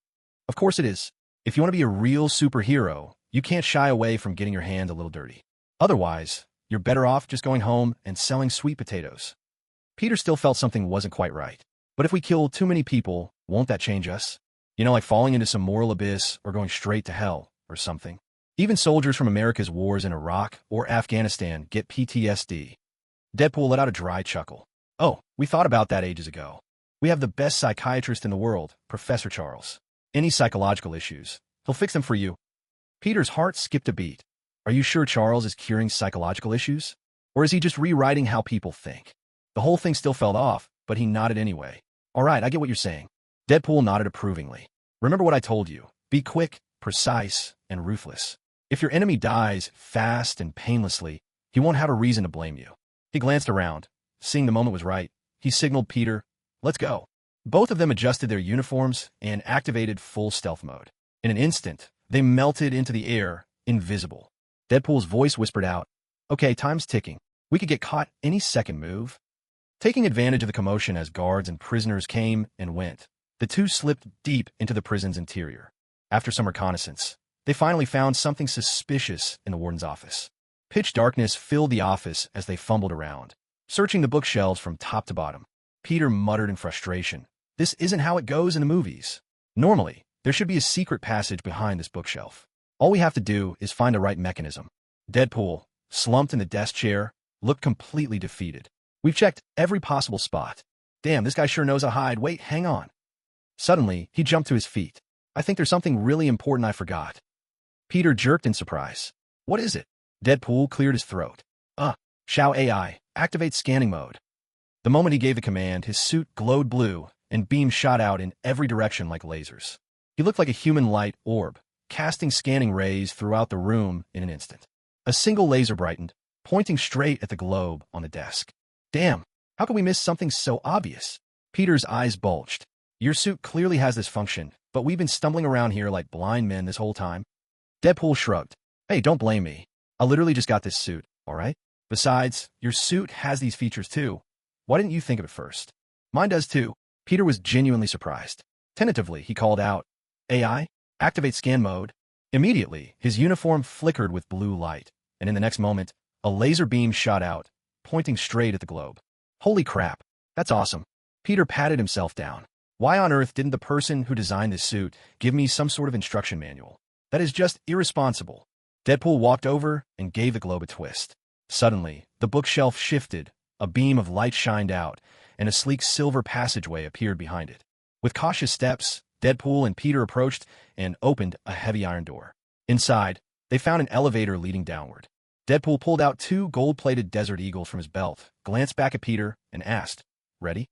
Of course it is. If you want to be a real superhero, you can't shy away from getting your hands a little dirty. Otherwise, you're better off just going home and selling sweet potatoes. Peter still felt something wasn't quite right. But if we kill too many people, won't that change us? You know, like falling into some moral abyss or going straight to hell or something. Even soldiers from America's wars in Iraq or Afghanistan get PTSD. Deadpool let out a dry chuckle. Oh, we thought about that ages ago. We have the best psychiatrist in the world, Professor Charles. Any psychological issues, he'll fix them for you. Peter's heart skipped a beat. Are you sure Charles is curing psychological issues? Or is he just rewriting how people think? The whole thing still felt off, but he nodded anyway. All right, I get what you're saying. Deadpool nodded approvingly. Remember what I told you. Be quick, precise, and ruthless. If your enemy dies fast and painlessly, he won't have a reason to blame you. He glanced around. Seeing the moment was right, he signaled Peter, let's go. Both of them adjusted their uniforms and activated full stealth mode. In an instant, they melted into the air, invisible. Deadpool's voice whispered out, okay, time's ticking. We could get caught any second move. Taking advantage of the commotion as guards and prisoners came and went, the two slipped deep into the prison's interior. After some reconnaissance, they finally found something suspicious in the warden's office. Pitch darkness filled the office as they fumbled around, searching the bookshelves from top to bottom. Peter muttered in frustration. This isn't how it goes in the movies. Normally, there should be a secret passage behind this bookshelf. All we have to do is find the right mechanism. Deadpool, slumped in the desk chair, looked completely defeated. We've checked every possible spot. Damn, this guy sure knows how to hide. Wait, hang on. Suddenly, he jumped to his feet. I think there's something really important I forgot. Peter jerked in surprise. What is it? Deadpool cleared his throat. Shao AI, activate scanning mode. The moment he gave the command, his suit glowed blue, and beams shot out in every direction like lasers. He looked like a human light orb, casting scanning rays throughout the room in an instant. A single laser brightened, pointing straight at the globe on the desk. Damn, how could we miss something so obvious? Peter's eyes bulged. Your suit clearly has this function, but we've been stumbling around here like blind men this whole time. Deadpool shrugged. Hey, don't blame me. I literally just got this suit, all right? Besides, your suit has these features too. Why didn't you think of it first? Mine does too. Peter was genuinely surprised. Tentatively, he called out, AI, activate scan mode. Immediately, his uniform flickered with blue light, and in the next moment, a laser beam shot out, pointing straight at the globe. Holy crap, that's awesome. Peter patted himself down. Why on earth didn't the person who designed this suit give me some sort of instruction manual? That is just irresponsible. Deadpool walked over and gave the globe a twist. Suddenly, the bookshelf shifted, a beam of light shined out, and a sleek silver passageway appeared behind it. With cautious steps, Deadpool and Peter approached and opened a heavy iron door. Inside, they found an elevator leading downward. Deadpool pulled out 2 gold-plated Desert Eagles from his belt, glanced back at Peter, and asked, ready?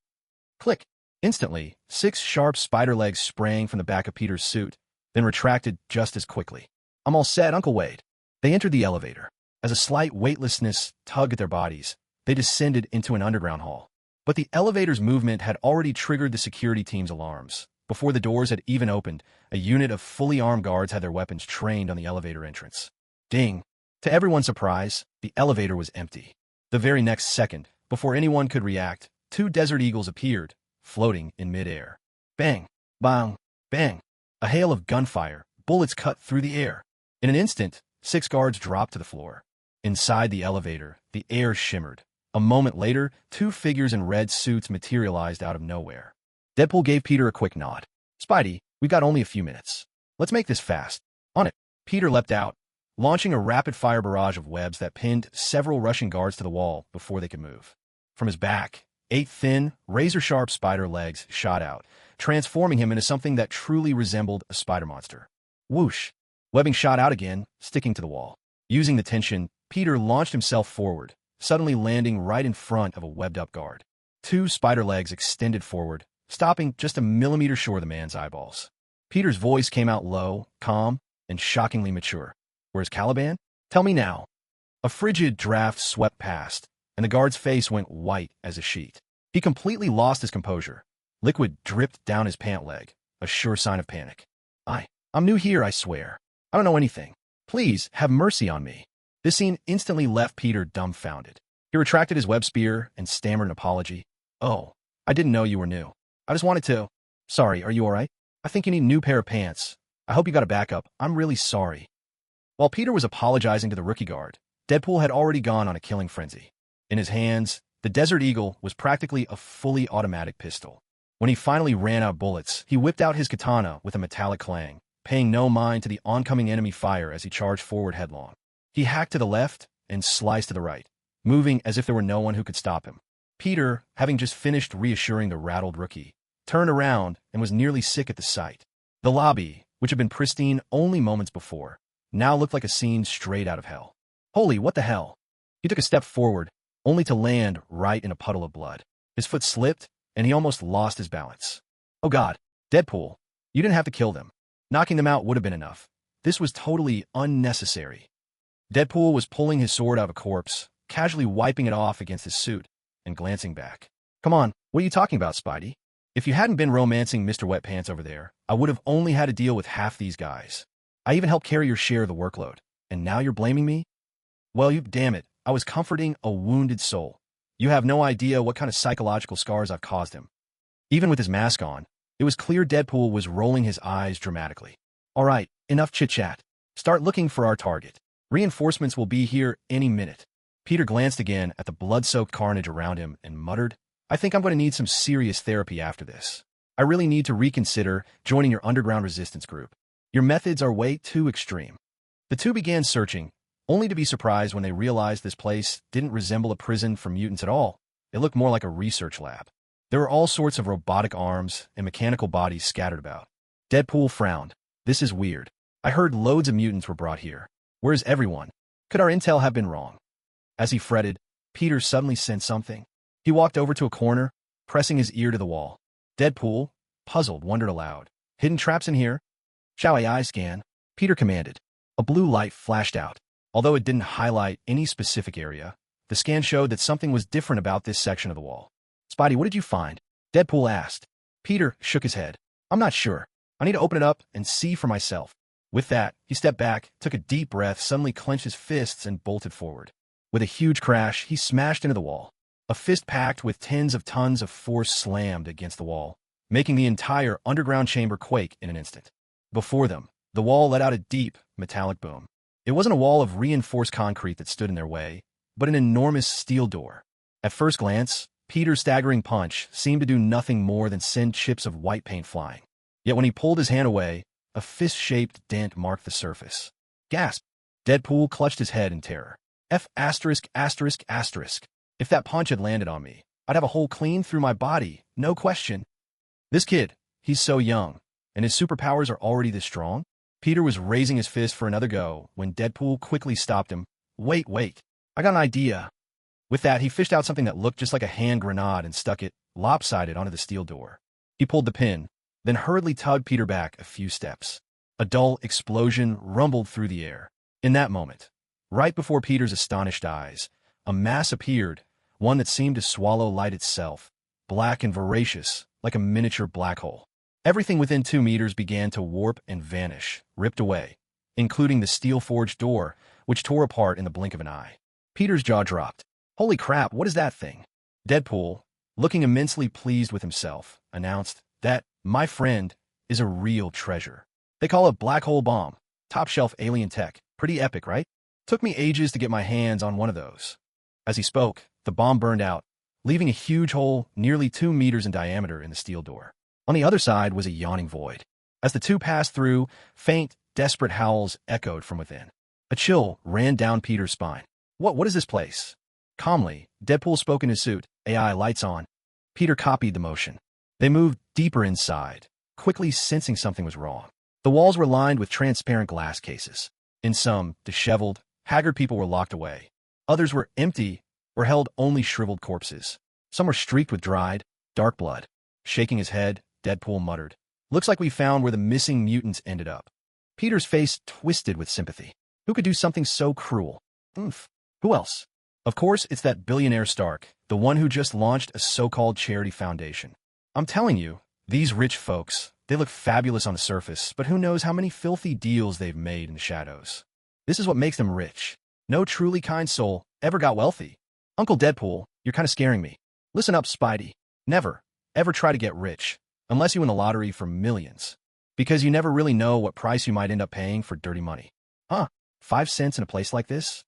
Click. Instantly, 6 sharp spider legs sprang from the back of Peter's suit, then retracted just as quickly. I'm all set, Uncle Wade. They entered the elevator. As a slight weightlessness tugged at their bodies, they descended into an underground hall. But the elevator's movement had already triggered the security team's alarms. Before the doors had even opened, a unit of fully armed guards had their weapons trained on the elevator entrance. Ding! To everyone's surprise, the elevator was empty. The very next second, before anyone could react, two desert eagles appeared, floating in midair. Bang! Bang! Bang! A hail of gunfire, bullets cut through the air. In an instant, 6 guards dropped to the floor. Inside the elevator, the air shimmered. A moment later, 2 figures in red suits materialized out of nowhere. Deadpool gave Peter a quick nod. Spidey, we've got only a few minutes. Let's make this fast. On it. Peter leapt out, launching a rapid-fire barrage of webs that pinned several Russian guards to the wall before they could move. From his back, 8 thin, razor-sharp spider legs shot out, transforming him into something that truly resembled a spider monster. Whoosh! Webbing shot out again, sticking to the wall. Using the tension, Peter launched himself forward, suddenly landing right in front of a webbed-up guard. 2 spider legs extended forward, stopping just a millimeter short of the man's eyeballs. Peter's voice came out low, calm, and shockingly mature. Where's Caliban? Tell me now. A frigid draft swept past, and the guard's face went white as a sheet. He completely lost his composure. Liquid dripped down his pant leg, a sure sign of panic. I'm new here, I swear. I don't know anything. Please, have mercy on me. This scene instantly left Peter dumbfounded. He retracted his web spear and stammered an apology. Oh, I didn't know you were new. I just wanted to... Sorry, are you alright? I think you need a new pair of pants. I hope you got a backup. I'm really sorry. While Peter was apologizing to the rookie guard, Deadpool had already gone on a killing frenzy. In his hands, the Desert Eagle was practically a fully automatic pistol. When he finally ran out of bullets, he whipped out his katana with a metallic clang, paying no mind to the oncoming enemy fire as he charged forward headlong. He hacked to the left and sliced to the right, moving as if there were no one who could stop him. Peter, having just finished reassuring the rattled rookie, turned around and was nearly sick at the sight. The lobby, which had been pristine only moments before, now looked like a scene straight out of hell. Holy, what the hell? He took a step forward, only to land right in a puddle of blood. His foot slipped, and he almost lost his balance. Oh God, Deadpool, you didn't have to kill them. Knocking them out would have been enough. This was totally unnecessary. Deadpool was pulling his sword out of a corpse, casually wiping it off against his suit, and glancing back. Come on, what are you talking about, Spidey? If you hadn't been romancing Mr. Wet Pants over there, I would have only had to deal with half these guys. I even helped carry your share of the workload, and now you're blaming me? Well, damn it, I was comforting a wounded soul. You have no idea what kind of psychological scars I've caused him. Even with his mask on, it was clear Deadpool was rolling his eyes dramatically. All right, enough chit-chat. Start looking for our target. Reinforcements will be here any minute. Peter glanced again at the blood-soaked carnage around him and muttered, I think I'm going to need some serious therapy after this. I really need to reconsider joining your underground resistance group. Your methods are way too extreme. The two began searching, only to be surprised when they realized this place didn't resemble a prison for mutants at all. It looked more like a research lab. There were all sorts of robotic arms and mechanical bodies scattered about. Deadpool frowned. This is weird. I heard loads of mutants were brought here. Where's everyone? Could our intel have been wrong? As he fretted, Peter suddenly sensed something. He walked over to a corner, pressing his ear to the wall. Deadpool, puzzled, wondered aloud. Hidden traps in here? Shall I scan? Peter commanded. A blue light flashed out. Although it didn't highlight any specific area, the scan showed that something was different about this section of the wall. Spidey, what did you find? Deadpool asked. Peter shook his head. I'm not sure. I need to open it up and see for myself. With that, he stepped back, took a deep breath, suddenly clenched his fists, and bolted forward. With a huge crash, he smashed into the wall. A fist packed with tens of tons of force slammed against the wall, making the entire underground chamber quake in an instant. Before them, the wall let out a deep, metallic boom. It wasn't a wall of reinforced concrete that stood in their way, but an enormous steel door. At first glance, Peter's staggering punch seemed to do nothing more than send chips of white paint flying. Yet when he pulled his hand away, a fist-shaped dent marked the surface. Gasp! Deadpool clutched his head in terror. If that punch had landed on me, I'd have a hole clean through my body, no question. This kid, he's so young, and his superpowers are already this strong? Peter was raising his fist for another go when Deadpool quickly stopped him. Wait, I got an idea. With that, he fished out something that looked just like a hand grenade and stuck it, lopsided, onto the steel door. He pulled the pin, then hurriedly tugged Peter back a few steps. A dull explosion rumbled through the air. In that moment, right before Peter's astonished eyes, a mass appeared, one that seemed to swallow light itself, black and voracious, like a miniature black hole. Everything within 2 meters began to warp and vanish, ripped away, including the steel-forged door, which tore apart in the blink of an eye. Peter's jaw dropped. Holy crap, what is that thing? Deadpool, looking immensely pleased with himself, announced that, my friend, is a real treasure. They call it black hole bomb. Top shelf alien tech. Pretty epic, right? Took me ages to get my hands on one of those. As he spoke, the bomb burned out, leaving a huge hole nearly 2 meters in diameter in the steel door. On the other side was a yawning void. As the two passed through, faint, desperate howls echoed from within. A chill ran down Peter's spine. What is this place? Calmly, Deadpool spoke in his suit, AI lights on. Peter copied the motion. They moved deeper inside, quickly sensing something was wrong. The walls were lined with transparent glass cases. In some, disheveled, haggard people were locked away. Others were empty or held only shriveled corpses. Some were streaked with dried, dark blood. Shaking his head, Deadpool muttered, "Looks like we found where the missing mutants ended up." Peter's face twisted with sympathy. Who could do something so cruel? Who else? Of course, it's that billionaire Stark, the one who just launched a so-called charity foundation. I'm telling you, these rich folks, they look fabulous on the surface, but who knows how many filthy deals they've made in the shadows. This is what makes them rich. No truly kind soul ever got wealthy. Uncle Deadpool, you're kind of scaring me. Listen up, Spidey. Never, ever try to get rich, unless you win the lottery for millions. Because you never really know what price you might end up paying for dirty money. 5 cents in a place like this?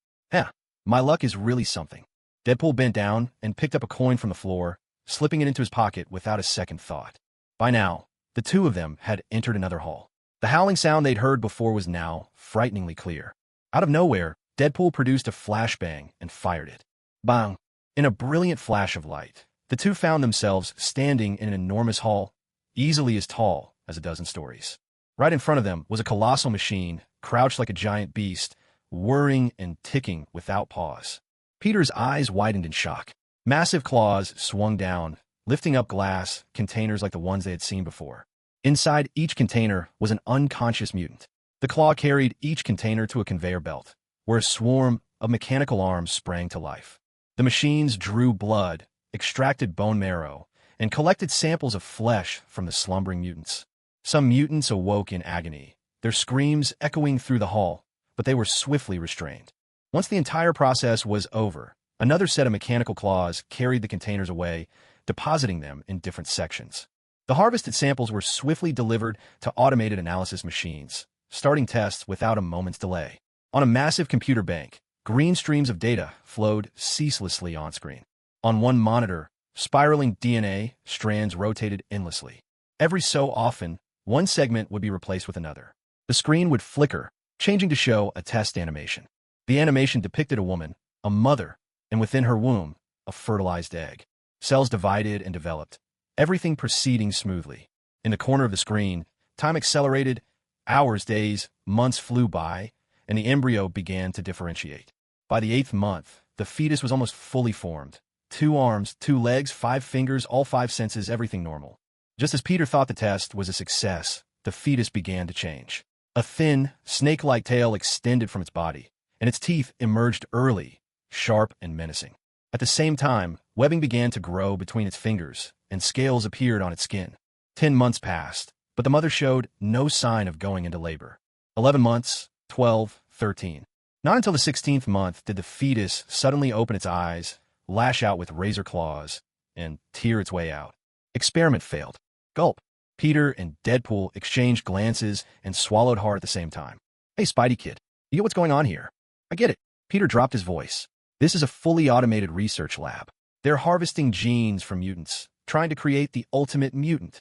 My luck is really something. Deadpool bent down and picked up a coin from the floor, slipping it into his pocket without a second thought. By now, the two of them had entered another hall. The howling sound they'd heard before was now frighteningly clear. Out of nowhere, Deadpool produced a flashbang and fired it. Bang! In a brilliant flash of light, the two found themselves standing in an enormous hall, easily as tall as a dozen stories. Right in front of them was a colossal machine, crouched like a giant beast, whirring and ticking without pause. Peter's eyes widened in shock. Massive claws swung down, lifting up glass containers like the ones they had seen before. Inside each container was an unconscious mutant. The claw carried each container to a conveyor belt, where a swarm of mechanical arms sprang to life. The machines drew blood, extracted bone marrow, and collected samples of flesh from the slumbering mutants. Some mutants awoke in agony, their screams echoing through the hall, but they were swiftly restrained. Once the entire process was over, another set of mechanical claws carried the containers away, depositing them in different sections. The harvested samples were swiftly delivered to automated analysis machines, starting tests without a moment's delay. On a massive computer bank, green streams of data flowed ceaselessly on-screen. On one monitor, spiraling DNA strands rotated endlessly. Every so often, one segment would be replaced with another. The screen would flicker, changing to show a test animation. The animation depicted a woman, a mother, and within her womb, a fertilized egg. Cells divided and developed, everything proceeding smoothly. In the corner of the screen, time accelerated, hours, days, months flew by, and the embryo began to differentiate. By the 8th month, the fetus was almost fully formed. 2 arms, 2 legs, 5 fingers, all 5 senses, everything normal. Just as Peter thought the test was a success, the fetus began to change. A thin, snake-like tail extended from its body, and its teeth emerged early, sharp and menacing. At the same time, webbing began to grow between its fingers, and scales appeared on its skin. 10 months passed, but the mother showed no sign of going into labor. 11 months, 12, 13. Not until the 16th month did the fetus suddenly open its eyes, lash out with razor claws, and tear its way out. Experiment failed. Gulp. Peter and Deadpool exchanged glances and swallowed hard at the same time. Hey, Spidey kid, you get what's going on here? I get it. Peter dropped his voice. This is a fully automated research lab. They're harvesting genes from mutants, trying to create the ultimate mutant.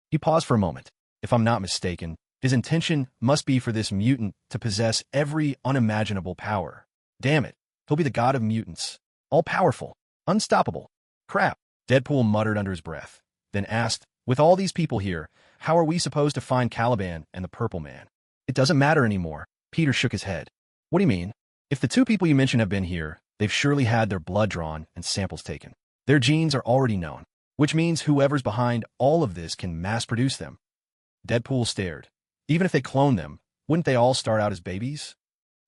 He paused for a moment. If I'm not mistaken, his intention must be for this mutant to possess every unimaginable power. Damn it, he'll be the god of mutants. All-powerful. Unstoppable. Crap, Deadpool muttered under his breath, then asked, with all these people here, how are we supposed to find Caliban and the Purple Man? It doesn't matter anymore. Peter shook his head. What do you mean? If the 2 people you mentioned have been here, they've surely had their blood drawn and samples taken. Their genes are already known, which means whoever's behind all of this can mass-produce them. Deadpool stared. Even if they clone them, wouldn't they all start out as babies?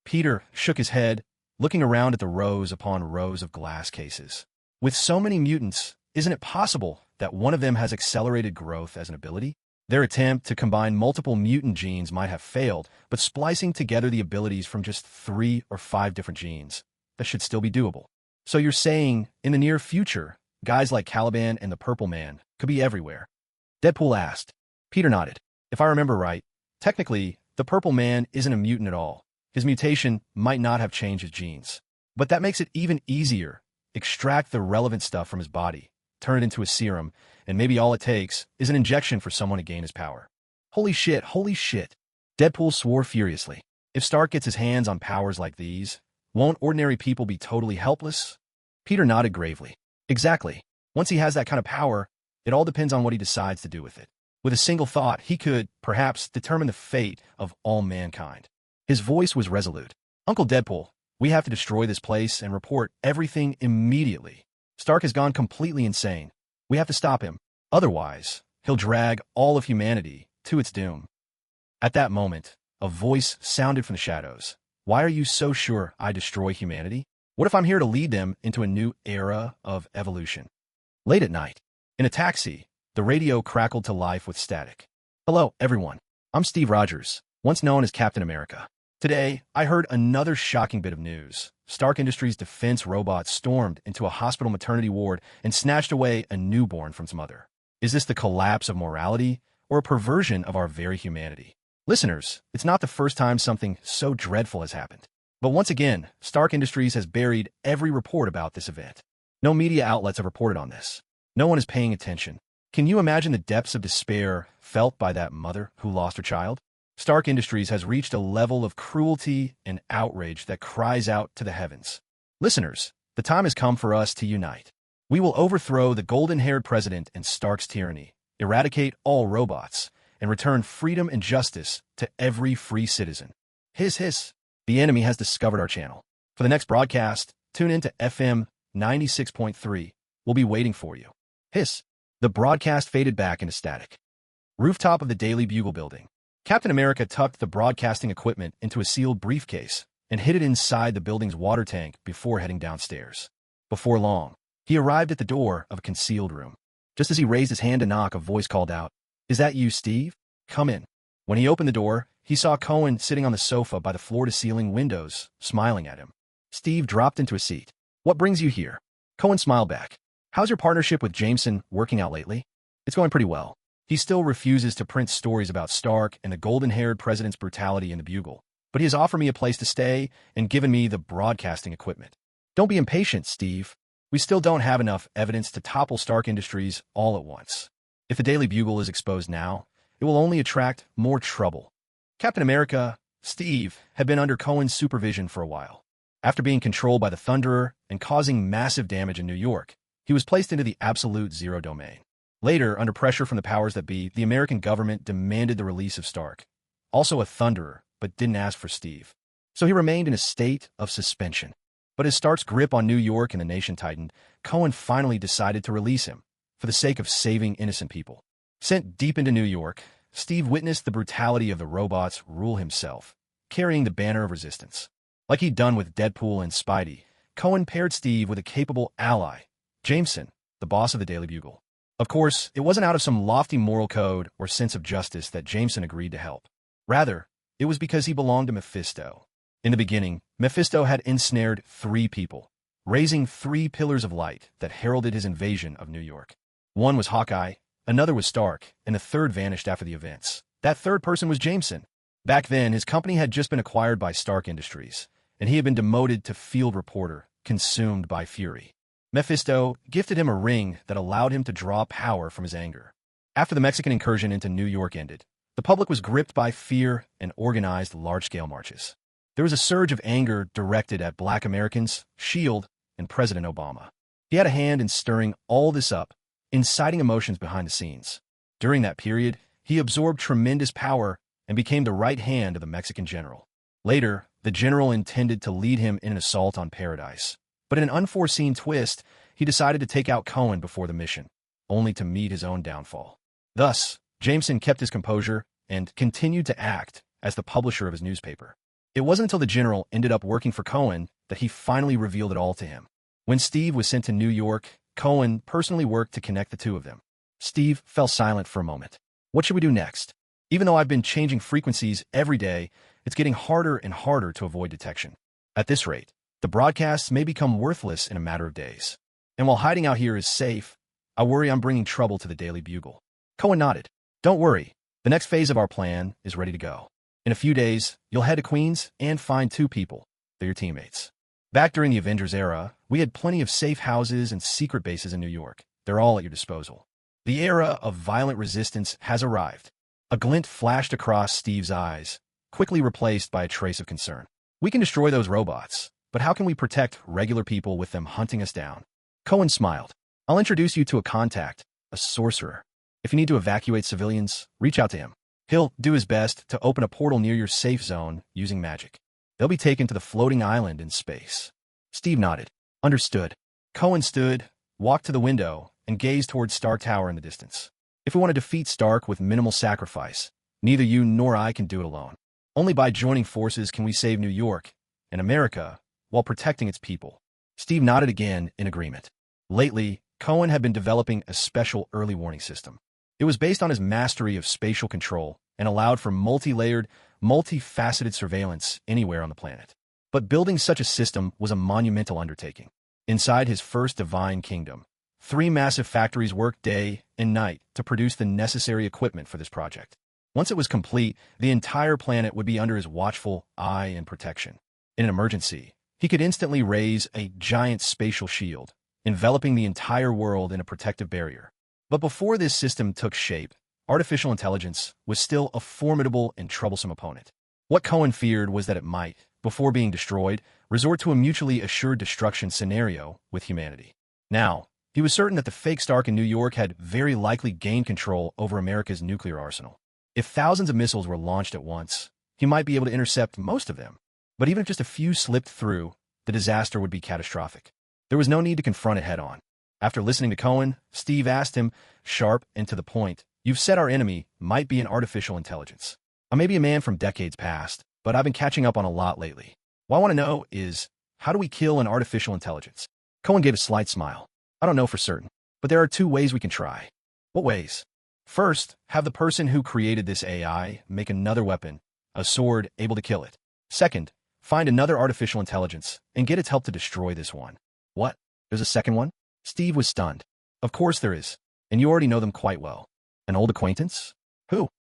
Peter shook his head, looking around at the rows upon rows of glass cases. With so many mutants, isn't it possible that one of them has accelerated growth as an ability? Their attempt to combine multiple mutant genes might have failed, but splicing together the abilities from just 3 or 5 different genes, that should still be doable. So you're saying, in the near future, guys like Caliban and the Purple Man could be everywhere? Deadpool asked. Peter nodded. If I remember right, technically, the Purple Man isn't a mutant at all. His mutation might not have changed his genes. But that makes it even easier. Extract the relevant stuff from his body, turn it into a serum, and maybe all it takes is an injection for someone to gain his power. Holy shit, holy shit. Deadpool swore furiously. If Stark gets his hands on powers like these, won't ordinary people be totally helpless? Peter nodded gravely. Exactly. Once he has that kind of power, it all depends on what he decides to do with it. With a single thought, he could, perhaps, determine the fate of all mankind. His voice was resolute. Uncle Deadpool, we have to destroy this place and report everything immediately. Stark has gone completely insane. We have to stop him. Otherwise, he'll drag all of humanity to its doom. At that moment, a voice sounded from the shadows. Why are you so sure I destroy humanity? What if I'm here to lead them into a new era of evolution? Late at night, in a taxi, the radio crackled to life with static. Hello, everyone. I'm Steve Rogers, once known as Captain America. Today, I heard another shocking bit of news. Stark Industries' defense robots stormed into a hospital maternity ward and snatched away a newborn from its mother. Is this the collapse of morality or a perversion of our very humanity? Listeners, it's not the first time something so dreadful has happened. But once again, Stark Industries has buried every report about this event. No media outlets have reported on this. No one is paying attention. Can you imagine the depths of despair felt by that mother who lost her child? Stark Industries has reached a level of cruelty and outrage that cries out to the heavens. Listeners, the time has come for us to unite. We will overthrow the golden-haired president and Stark's tyranny, eradicate all robots, and return freedom and justice to every free citizen. Hiss, hiss. The enemy has discovered our channel. For the next broadcast, tune in to FM 96.3. We'll be waiting for you. Hiss. The broadcast faded back into static. Rooftop of the Daily Bugle building. Captain America tucked the broadcasting equipment into a sealed briefcase and hid it inside the building's water tank before heading downstairs. Before long, he arrived at the door of a concealed room. Just as he raised his hand to knock, a voice called out, "Is that you, Steve? Come in." When he opened the door, he saw Cohen sitting on the sofa by the floor-to-ceiling windows, smiling at him. Steve dropped into a seat. "What brings you here?" Cohen smiled back. "How's your partnership with Jameson working out lately?" "It's going pretty well. He still refuses to print stories about Stark and the golden-haired president's brutality in the Bugle, but he has offered me a place to stay and given me the broadcasting equipment." "Don't be impatient, Steve. We still don't have enough evidence to topple Stark Industries all at once. If the Daily Bugle is exposed now, it will only attract more trouble." Captain America, Steve, had been under Cohen's supervision for a while. After being controlled by the Thunderer and causing massive damage in New York, he was placed into the absolute zero domain. Later, under pressure from the powers that be, the American government demanded the release of Stark, also a Thunderer, but didn't ask for Steve. So he remained in a state of suspension. But as Stark's grip on New York and the nation tightened, Cohen finally decided to release him, for the sake of saving innocent people. Sent deep into New York, Steve witnessed the brutality of the robots rule himself, carrying the banner of resistance. Like he'd done with Deadpool and Spidey, Cohen paired Steve with a capable ally, Jameson, the boss of the Daily Bugle. Of course, it wasn't out of some lofty moral code or sense of justice that Jameson agreed to help. Rather, it was because he belonged to Mephisto. In the beginning, Mephisto had ensnared 3 people, raising 3 pillars of light that heralded his invasion of New York. One was Hawkeye, another was Stark, and the third vanished after the events. That third person was Jameson. Back then, his company had just been acquired by Stark Industries, and he had been demoted to field reporter, consumed by fury. Mephisto gifted him a ring that allowed him to draw power from his anger. After the Mexican incursion into New York ended, the public was gripped by fear and organized large-scale marches. There was a surge of anger directed at Black Americans, SHIELD, and President Obama. He had a hand in stirring all this up, inciting emotions behind the scenes. During that period, he absorbed tremendous power and became the right hand of the Mexican general. Later, the general intended to lead him in an assault on Paradise. But in an unforeseen twist, he decided to take out Cohen before the mission, only to meet his own downfall. Thus, Jameson kept his composure and continued to act as the publisher of his newspaper. It wasn't until the general ended up working for Cohen that he finally revealed it all to him. When Steve was sent to New York, Cohen personally worked to connect the two of them. Steve fell silent for a moment. What should we do next? Even though I've been changing frequencies every day, it's getting harder and harder to avoid detection. At this rate, the broadcasts may become worthless in a matter of days. And while hiding out here is safe, I worry I'm bringing trouble to the Daily Bugle. Cohen nodded. Don't worry. The next phase of our plan is ready to go. In a few days, you'll head to Queens and find 2 people. They're your teammates. Back during the Avengers era, we had plenty of safe houses and secret bases in New York. They're all at your disposal. The era of violent resistance has arrived. A glint flashed across Steve's eyes, quickly replaced by a trace of concern. We can destroy those robots, but how can we protect regular people with them hunting us down? Cohen smiled. I'll introduce you to a contact, a sorcerer. If you need to evacuate civilians, reach out to him. He'll do his best to open a portal near your safe zone using magic. They'll be taken to the floating island in space. Steve nodded. Understood. Cohen stood, walked to the window, and gazed towards Stark Tower in the distance. If we want to defeat Stark with minimal sacrifice, neither you nor I can do it alone. Only by joining forces can we save New York and America while protecting its people. Steve nodded again in agreement. Lately, Cohen had been developing a special early warning system. It was based on his mastery of spatial control and allowed for multi-layered, multifaceted surveillance anywhere on the planet. But building such a system was a monumental undertaking. Inside his first divine kingdom, 3 massive factories worked day and night to produce the necessary equipment for this project. Once it was complete, the entire planet would be under his watchful eye and protection. In an emergency, he could instantly raise a giant spatial shield, enveloping the entire world in a protective barrier. But before this system took shape, artificial intelligence was still a formidable and troublesome opponent. What Cohen feared was that it might, before being destroyed, resort to a mutually assured destruction scenario with humanity. Now, he was certain that the fake Stark in New York had very likely gained control over America's nuclear arsenal. If thousands of missiles were launched at once, he might be able to intercept most of them. But even if just a few slipped through, the disaster would be catastrophic. There was no need to confront it head-on. After listening to Cohen, Steve asked him, sharp and to the point, "You've said our enemy might be an artificial intelligence. I may be a man from decades past, but I've been catching up on a lot lately. What I want to know is, how do we kill an artificial intelligence?" Cohen gave a slight smile. "I don't know for certain, but there are 2 ways we can try." "What ways?" "First, have the person who created this AI make another weapon, a sword able to kill it. Second, find another artificial intelligence and get its help to destroy this one." "What? There's a second one?" Steve was stunned. "Of course there is, and you already know them quite well." "An old acquaintance?" "Who?"